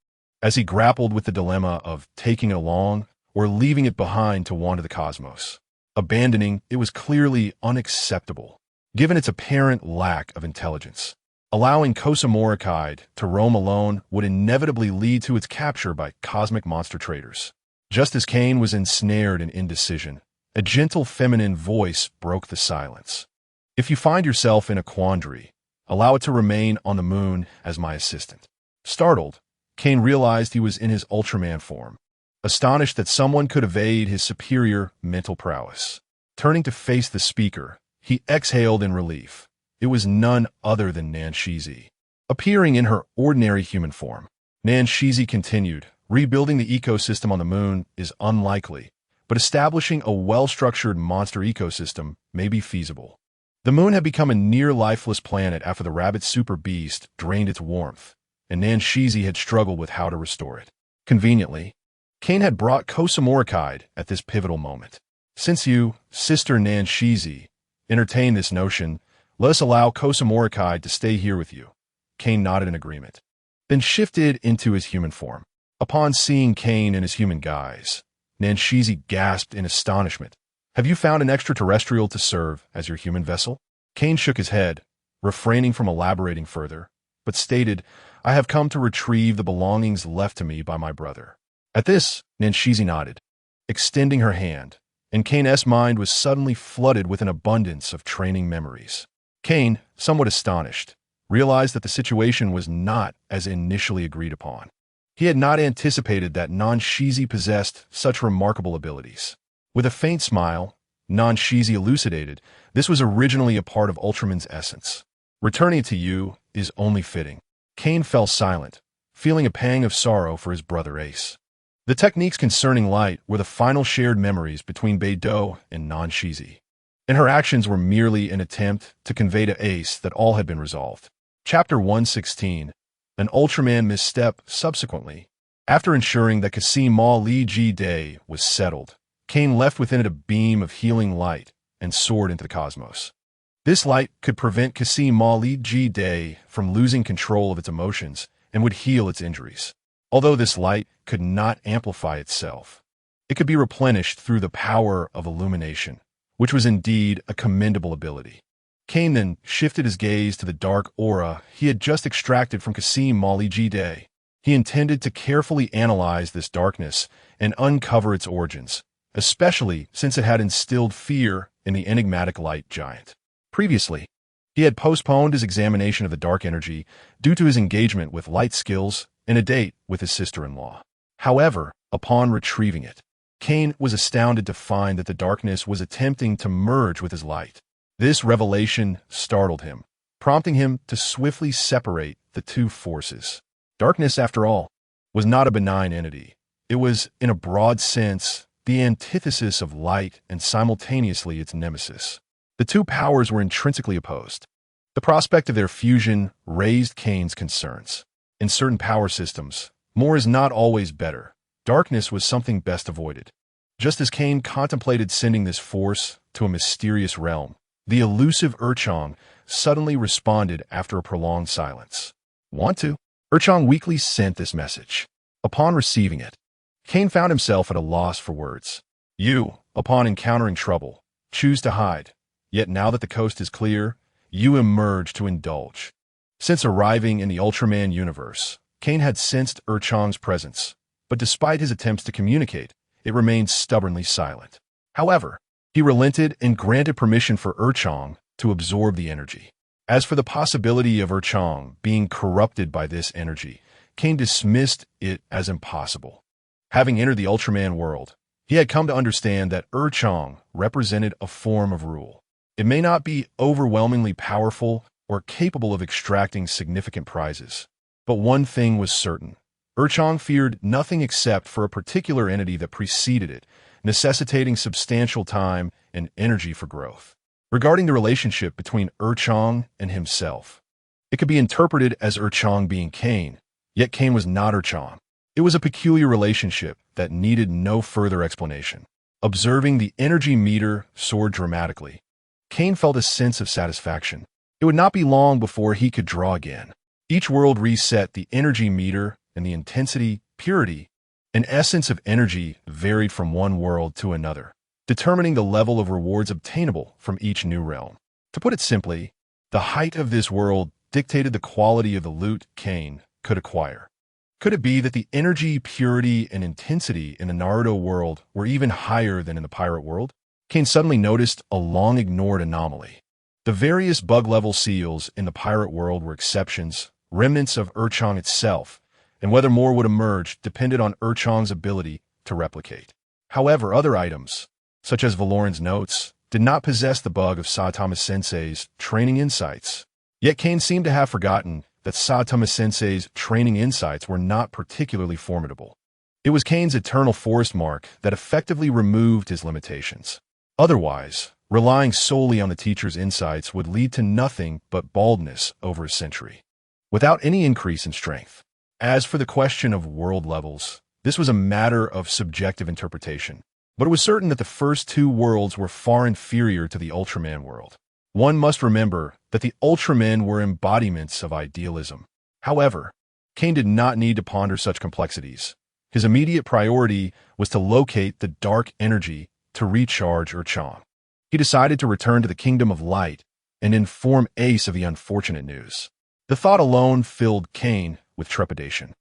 [SPEAKER 1] as he grappled with the dilemma of taking it along or leaving it behind to wander the cosmos. Abandoning it was clearly unacceptable, given its apparent lack of intelligence. Allowing Kane'sFirst to roam alone would inevitably lead to its capture by cosmic monster traders. Just as Kane was ensnared in indecision, a gentle feminine voice broke the silence. If you find yourself in a quandary, allow it to remain on the moon as my assistant. Startled, Kane realized he was in his Ultraman form, astonished that someone could evade his superior mental prowess. Turning to face the speaker, he exhaled in relief. It was none other than Nanshizi, appearing in her ordinary human form. Nanshizi continued, rebuilding the ecosystem on the moon is unlikely, but establishing a well-structured monster ecosystem may be feasible. The moon had become a near-lifeless planet after the rabbit super beast drained its warmth, and Nanshizi had struggled with how to restore it. Conveniently, Kane had brought Kane'sFirst at this pivotal moment. Since you, Sister Nanshizi, entertain this notion, let us allow Kane'sFirst to stay here with you. Kane nodded in agreement, then shifted into his human form. Upon seeing Kane in his human guise, Nanshizi gasped in astonishment. Have you found an extraterrestrial to serve as your human vessel? Kane shook his head, refraining from elaborating further, but stated, I have come to retrieve the belongings left to me by my brother. At this, Nanshizi nodded, extending her hand, and Kane's mind was suddenly flooded with an abundance of training memories. Kane, somewhat astonished, realized that the situation was not as initially agreed upon. He had not anticipated that Nanshizi possessed such remarkable abilities. With a faint smile, Nanshizi elucidated, this was originally a part of Ultraman's essence. Returning it to you is only fitting. Kane fell silent, feeling a pang of sorrow for his brother Ace. The techniques concerning light were the final shared memories between Beidou and Nanshizi, and her actions were merely an attempt to convey to Ace that all had been resolved. Chapter 116. An Ultraman misstep subsequently. After ensuring that Kasim Ma Li Ji Day was settled, Kane left within it a beam of healing light and soared into the cosmos. This light could prevent Kasim Ma Li Ji Day from losing control of its emotions and would heal its injuries. Although this light could not amplify itself, it could be replenished through the power of illumination, which was indeed a commendable ability. Kane then shifted his gaze to the dark aura he had just extracted from Kasim Ma Li Ji Day. He intended to carefully analyze this darkness and uncover its origins, especially since it had instilled fear in the enigmatic light giant. Previously, he had postponed his examination of the dark energy due to his engagement with light skills and a date with his sister-in-law. However, upon retrieving it, Kane was astounded to find that the darkness was attempting to merge with his light. This revelation startled him, prompting him to swiftly separate the two forces. Darkness, after all, was not a benign entity. It was, in a broad sense, the antithesis of light and simultaneously its nemesis. The two powers were intrinsically opposed. The prospect of their fusion raised Kane's concerns. In certain power systems, more is not always better. Darkness was something best avoided. Just as Kane contemplated sending this force to a mysterious realm, the elusive Urchong suddenly responded after a prolonged silence. Want to? Urchong weakly sent this message. Upon receiving it, Kane found himself at a loss for words. You, upon encountering trouble, choose to hide. Yet now that the coast is clear, you emerge to indulge. Since arriving in the Ultraman universe, Kane had sensed Urchong's presence, but despite his attempts to communicate, it remained stubbornly silent. However, he relented and granted permission for Urchong to absorb the energy. As for the possibility of Urchong being corrupted by this energy, Kane dismissed it as impossible. Having entered the Ultraman world, he had come to understand that Urchong represented a form of rule. It may not be overwhelmingly powerful or capable of extracting significant prizes, but one thing was certain. Urchong feared nothing except for a particular entity that preceded it, necessitating substantial time and energy for growth. Regarding the relationship between Urchong and himself, it could be interpreted as Urchong being Kane, yet Kane was not Urchong. It was a peculiar relationship that needed no further explanation. Observing the energy meter soar dramatically, Kane felt a sense of satisfaction. It would not be long before he could draw again. Each world reset the energy meter, and the intensity, purity, and essence of energy varied from one world to another, determining the level of rewards obtainable from each new realm. To put it simply, the height of this world dictated the quality of the loot Kane could acquire. Could it be that the energy, purity, and intensity in the Naruto world were even higher than in the pirate world? Kane suddenly noticed a long-ignored anomaly. The various bug-level seals in the pirate world were exceptions, remnants of Urchong itself, and whether more would emerge depended on Urchong's ability to replicate. However, other items, such as Valoran's notes, did not possess the bug of Saitama-sensei's training insights. Yet Kane seemed to have forgotten that Saitama-sensei's training insights were not particularly formidable. It was Kane's eternal forest mark that effectively removed his limitations. Otherwise, relying solely on the teacher's insights would lead to nothing but baldness over a century, without any increase in strength. As for the question of world levels, this was a matter of subjective interpretation, but it was certain that the first two worlds were far inferior to the Ultraman world. One must remember that the Ultramen were embodiments of idealism. However, Kane did not need to ponder such complexities. His immediate priority was to locate the dark energy to recharge Urchong. He decided to return to the Kingdom of Light and inform Ace of the unfortunate news. The thought alone filled Kane with trepidation,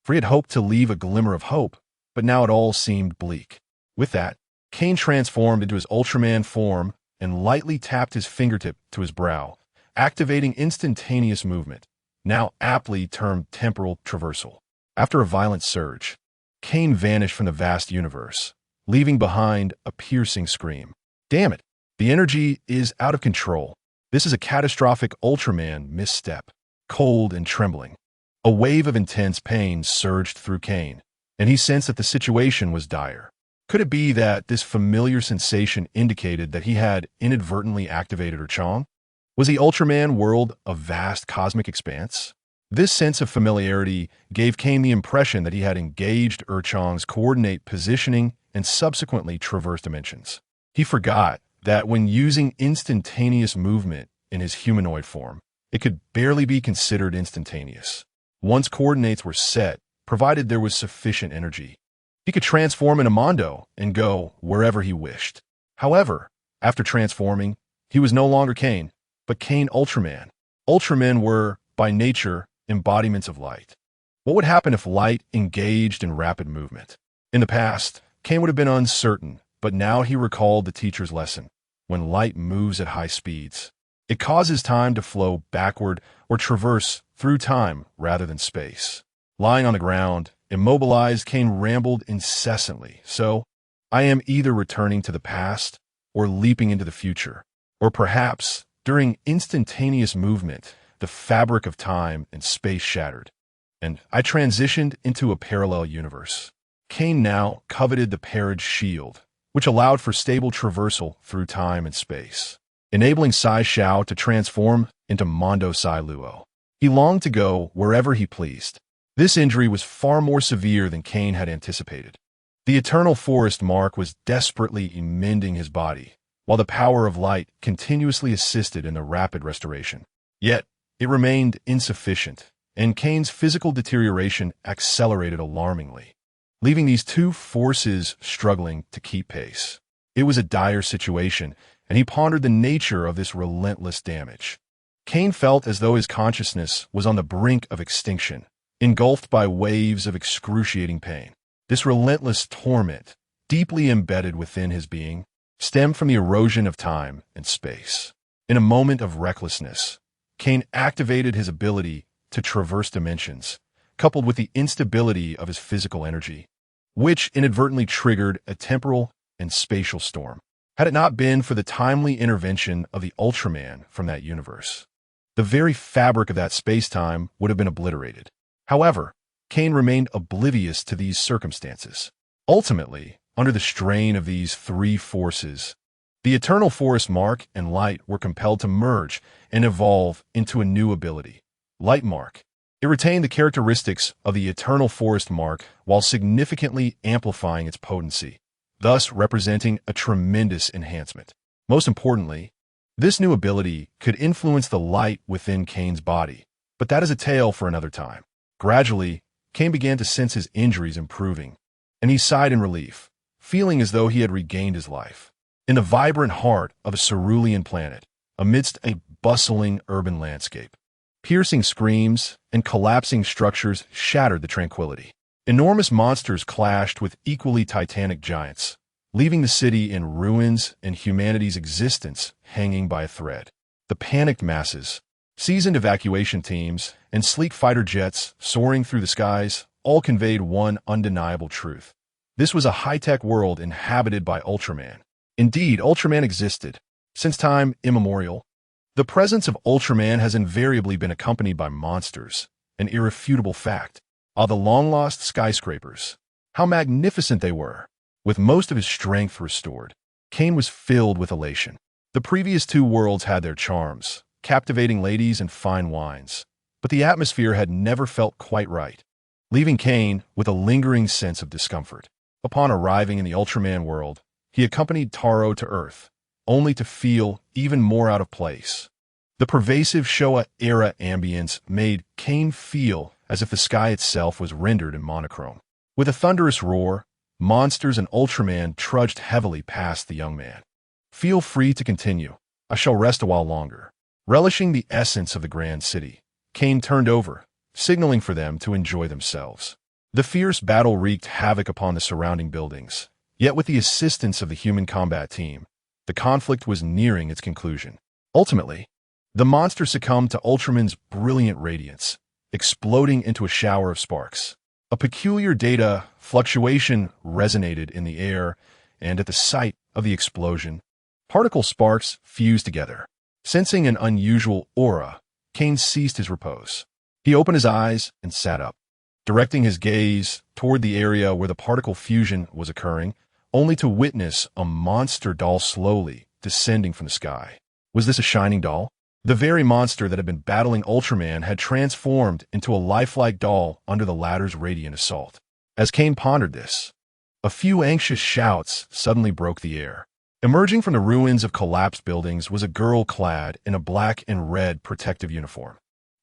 [SPEAKER 1] for he had hoped to leave a glimmer of hope, but now it all seemed bleak. With that, Kane transformed into his Ultraman form and lightly tapped his fingertip to his brow, activating instantaneous movement, now aptly termed temporal traversal. After a violent surge, Kane vanished from the vast universe, leaving behind a piercing scream. Damn it! The energy is out of control. This is a catastrophic Ultraman misstep. Cold and trembling, a wave of intense pain surged through Kane. and he sensed that the situation was dire. Could it be that this familiar sensation indicated that he had inadvertently activated Urchong? Was the Ultraman world a vast cosmic expanse? This sense of familiarity gave Kane the impression that he had engaged Urchong's coordinate positioning and subsequently traversed dimensions. He forgot that when using instantaneous movement in his humanoid form, it could barely be considered instantaneous. Once coordinates were set, provided there was sufficient energy, he could transform into Mondo and go wherever he wished. However, after transforming, he was no longer Kane, but Kane Ultraman. Ultramen were, by nature, embodiments of light. What would happen if light engaged in rapid movement? In the past, Kane would have been uncertain, but now he recalled the teacher's lesson. When light moves at high speeds, it causes time to flow backward or traverse through time rather than space. Lying on the ground, immobilized, Kane rambled incessantly. So, I am either returning to the past or leaping into the future. Or perhaps, during instantaneous movement, the fabric of time and space shattered, and I transitioned into a parallel universe. Kane now coveted the Parage Shield, which allowed for stable traversal through time and space, enabling Sai Xiao to transform into Mondo Sai Luo. He longed to go wherever he pleased. This injury was far more severe than Kane had anticipated. The Eternal Forest Mark was desperately mending his body, while the power of light continuously assisted in the rapid restoration. Yet, it remained insufficient, and Kane's physical deterioration accelerated alarmingly, leaving these two forces struggling to keep pace. It was a dire situation, and he pondered the nature of this relentless damage. Kane felt as though his consciousness was on the brink of extinction, engulfed by waves of excruciating pain. This relentless torment, deeply embedded within his being, stemmed from the erosion of time and space. In a moment of recklessness, Kane activated his ability to traverse dimensions, coupled with the instability of his physical energy, which inadvertently triggered a temporal and spatial storm. Had it not been for the timely intervention of the Ultraman from that universe, the very fabric of that space-time would have been obliterated. However, Kane remained oblivious to these circumstances. Ultimately, under the strain of these three forces, the Eternal Forest Mark and Light were compelled to merge and evolve into a new ability, Light Mark. It retained the characteristics of the Eternal Forest Mark while significantly amplifying its potency, thus representing a tremendous enhancement. Most importantly, this new ability could influence the light within Kane's body, but that is a tale for another time. Gradually, Kane began to sense his injuries improving, and he sighed in relief, feeling as though he had regained his life. In the vibrant heart of a cerulean planet, amidst a bustling urban landscape, piercing screams and collapsing structures shattered the tranquility. Enormous monsters clashed with equally titanic giants, leaving the city in ruins and humanity's existence hanging by a thread. The panicked masses, seasoned evacuation teams, and sleek fighter jets soaring through the skies all conveyed one undeniable truth. This was a high-tech world inhabited by Ultraman. Indeed, Ultraman existed. Since time immemorial, the presence of Ultraman has invariably been accompanied by monsters, an irrefutable fact. The long-lost skyscrapers. How magnificent they were! With most of his strength restored, Kane was filled with elation. The previous two worlds had their charms, captivating ladies and fine wines, but the atmosphere had never felt quite right, leaving Kane with a lingering sense of discomfort. Upon arriving in the Ultraman world, he accompanied Taro to Earth, only to feel even more out of place. The pervasive Showa-era ambience made Kane feel as if the sky itself was rendered in monochrome. With a thunderous roar, monsters and Ultraman trudged heavily past the young man. "Feel free to continue. I shall rest a while longer." Relishing the essence of the grand city, Kane turned over, signaling for them to enjoy themselves. The fierce battle wreaked havoc upon the surrounding buildings, yet with the assistance of the human combat team, the conflict was nearing its conclusion. Ultimately, the monster succumbed to Ultraman's brilliant radiance, exploding into a shower of sparks. A peculiar data fluctuation resonated in the air, and at the sight of the explosion, particle sparks fused together. Sensing an unusual aura, Kane ceased his repose. He opened his eyes and sat up. directing his gaze toward the area where the particle fusion was occurring, only to witness a monster doll slowly descending from the sky. Was this a shining doll? The very monster that had been battling Ultraman had transformed into a lifelike doll under the latter's radiant assault. As Kane pondered this, a few anxious shouts suddenly broke the air. Emerging from the ruins of collapsed buildings was a girl clad in a black and red protective uniform,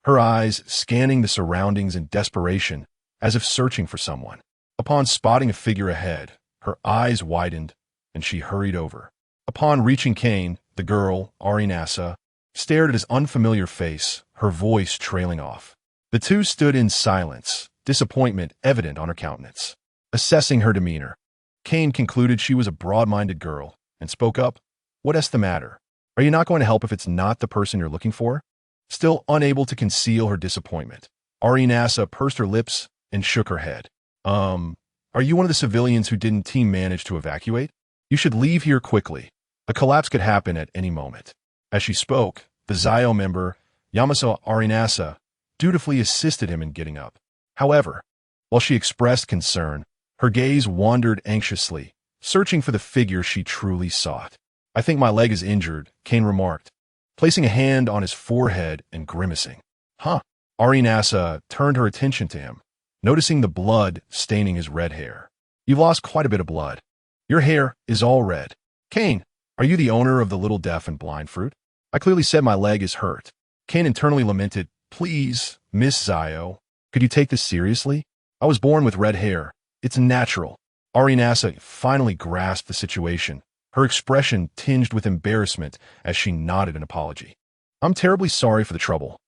[SPEAKER 1] her eyes scanning the surroundings in desperation, as if searching for someone. Upon spotting a figure ahead, her eyes widened, and she hurried over. Upon reaching Kane, the girl, Arinasa, stared at his unfamiliar face, her voice trailing off. The two stood in silence, disappointment evident on her countenance. Assessing her demeanor, Kane concluded she was a broad-minded girl, and spoke up. "What's the matter? Are you not going to help if it's not the person you're looking for?" Still unable to conceal her disappointment, Arinasa pursed her lips and shook her head. Are you one of the civilians who didn't team manage to evacuate? You should leave here quickly. A collapse could happen at any moment." As she spoke, the Zio member, Yamaso Arinasa, dutifully assisted him in getting up. However, while she expressed concern, her gaze wandered anxiously, searching for the figure she truly sought. "I think my leg is injured," Kane remarked, placing a hand on his forehead and grimacing. "Huh?" Arinasa turned her attention to him, noticing the blood staining his red hair. "You've lost quite a bit of blood. Your hair is all red. Kane, are you the owner of the little deaf and blind fruit? I clearly said my leg is hurt." Kane internally lamented, "Please, Miss Zio, could you take this seriously? I was born with red hair. It's natural." Arinasa finally grasped the situation, her expression tinged with embarrassment as she nodded an apology. "I'm terribly sorry for the trouble.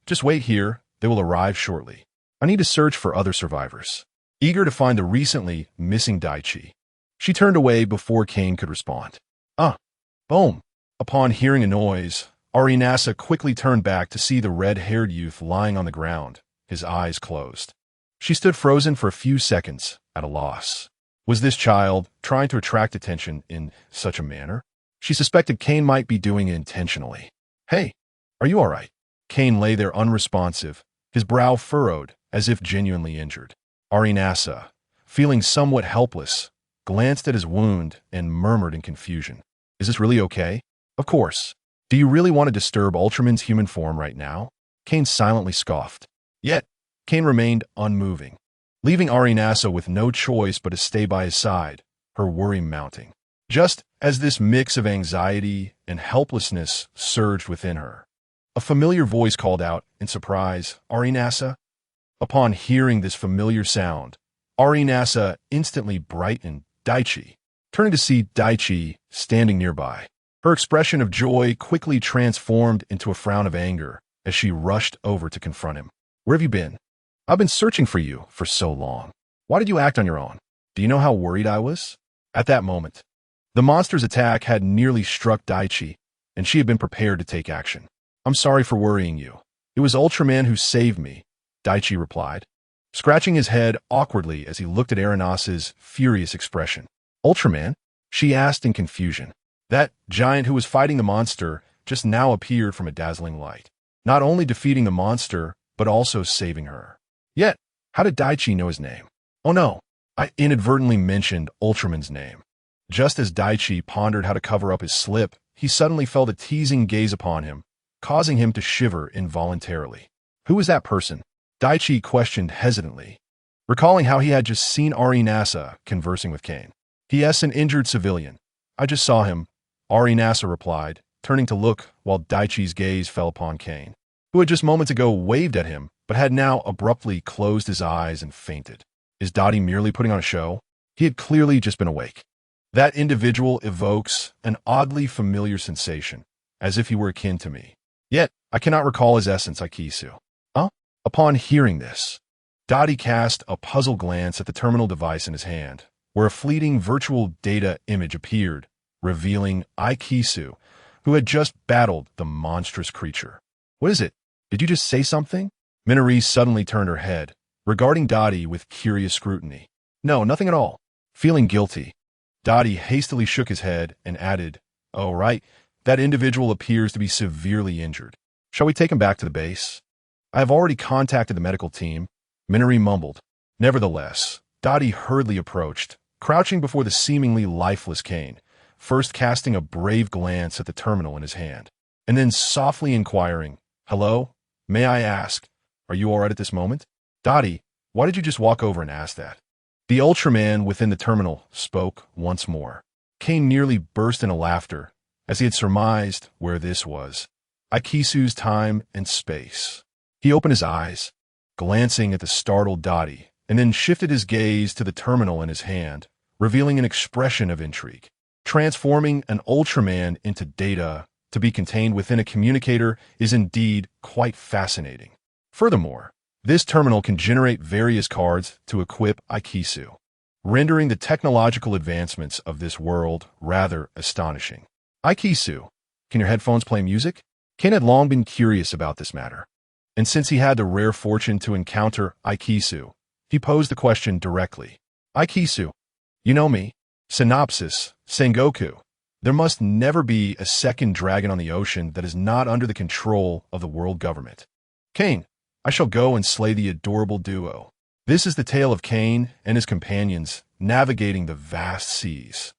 [SPEAKER 1] Just wait here. They will arrive shortly. I need to search for other survivors." Eager to find the recently missing Daichi, she turned away before Kane could respond. Boom. Upon hearing a noise, Arinasa quickly turned back to see the red-haired youth lying on the ground, his eyes closed. She stood frozen for a few seconds, at a loss. Was this child trying to attract attention in such a manner? She suspected Kane might be doing it intentionally. "Hey, are you all right?" Kane lay there unresponsive, his brow furrowed, as if genuinely injured. Arinasa, feeling somewhat helpless, glanced at his wound and murmured in confusion. "Is this really okay?" "Of course. Do you really want to disturb Ultraman's human form right now?" Kane silently scoffed. Yet, Kane remained unmoving, leaving Arinasa with no choice but to stay by his side, her worry mounting. Just as this mix of anxiety and helplessness surged within her, a familiar voice called out in surprise, "Arinasa?" Upon hearing this familiar sound, Arinasa instantly brightened. Daichi. Turning to see Daichi standing nearby, her expression of joy quickly transformed into a frown of anger as she rushed over to confront him. "Where have you been? I've been searching for you for so long. Why did you act on your own? Do you know how worried I was?" At that moment, the monster's attack had nearly struck Daichi, and she had been prepared to take action. "I'm sorry for worrying you. It was Ultraman who saved me," Daichi replied, scratching his head awkwardly as he looked at Arinasa's furious expression. "Ultraman?" she asked in confusion. That giant who was fighting the monster just now appeared from a dazzling light, not only defeating the monster, but also saving her. Yet, how did Daichi know his name? "Oh no, I inadvertently mentioned Ultraman's name." Just as Daichi pondered how to cover up his slip, he suddenly felt a teasing gaze upon him, causing him to shiver involuntarily. "Who was that person?" Daichi questioned hesitantly, recalling how he had just seen Arinasa conversing with Kane. "He*s an injured civilian. I just saw him," Arinasa replied, turning to look while Daichi's gaze fell upon Kane, who had just moments ago waved at him, but had now abruptly closed his eyes and fainted. Is Dottie merely putting on a show? He had clearly just been awake. That individual evokes an oddly familiar sensation, as if he were akin to me. Yet, I cannot recall his essence, Aikisu. Huh? Upon hearing this, Dottie cast a puzzled glance at the terminal device in his hand, where a fleeting virtual data image appeared, revealing Aikisu, who had just battled the monstrous creature. "What is it? Did you just say something?" Minori suddenly turned her head, regarding Dottie with curious scrutiny. "No, nothing at all." Feeling guilty, Dottie hastily shook his head and added, "Oh, right, that individual appears to be severely injured. Shall we take him back to the base? I have already contacted the medical team, Minori mumbled. Nevertheless, Dottie hurriedly approached, crouching before the seemingly lifeless Kane, first casting a brave glance at the terminal in his hand, and then softly inquiring, "Hello? May I ask, are you all right at this moment?" "Dottie, why did you just walk over and ask that?" The Ultraman within the terminal spoke once more. Kane nearly burst into laughter, as he had surmised where this was. Aikisu's time and space. He opened his eyes, glancing at the startled Dottie, and then shifted his gaze to the terminal in his hand, revealing an expression of intrigue. Transforming an Ultraman into data to be contained within a communicator is indeed quite fascinating. Furthermore, this terminal can generate various cards to equip Aikisu, rendering the technological advancements of this world rather astonishing. Aikisu, can your headphones play music? Kane had long been curious about this matter, and since he had the rare fortune to encounter Aikisu, he posed the question directly. Aikisu, you know me. Synopsis, Sengoku. There must never be a second dragon on the ocean that is not under the control of the world government. Kane, I shall go and slay the adorable duo. This is the tale of Kane and his companions navigating the vast seas.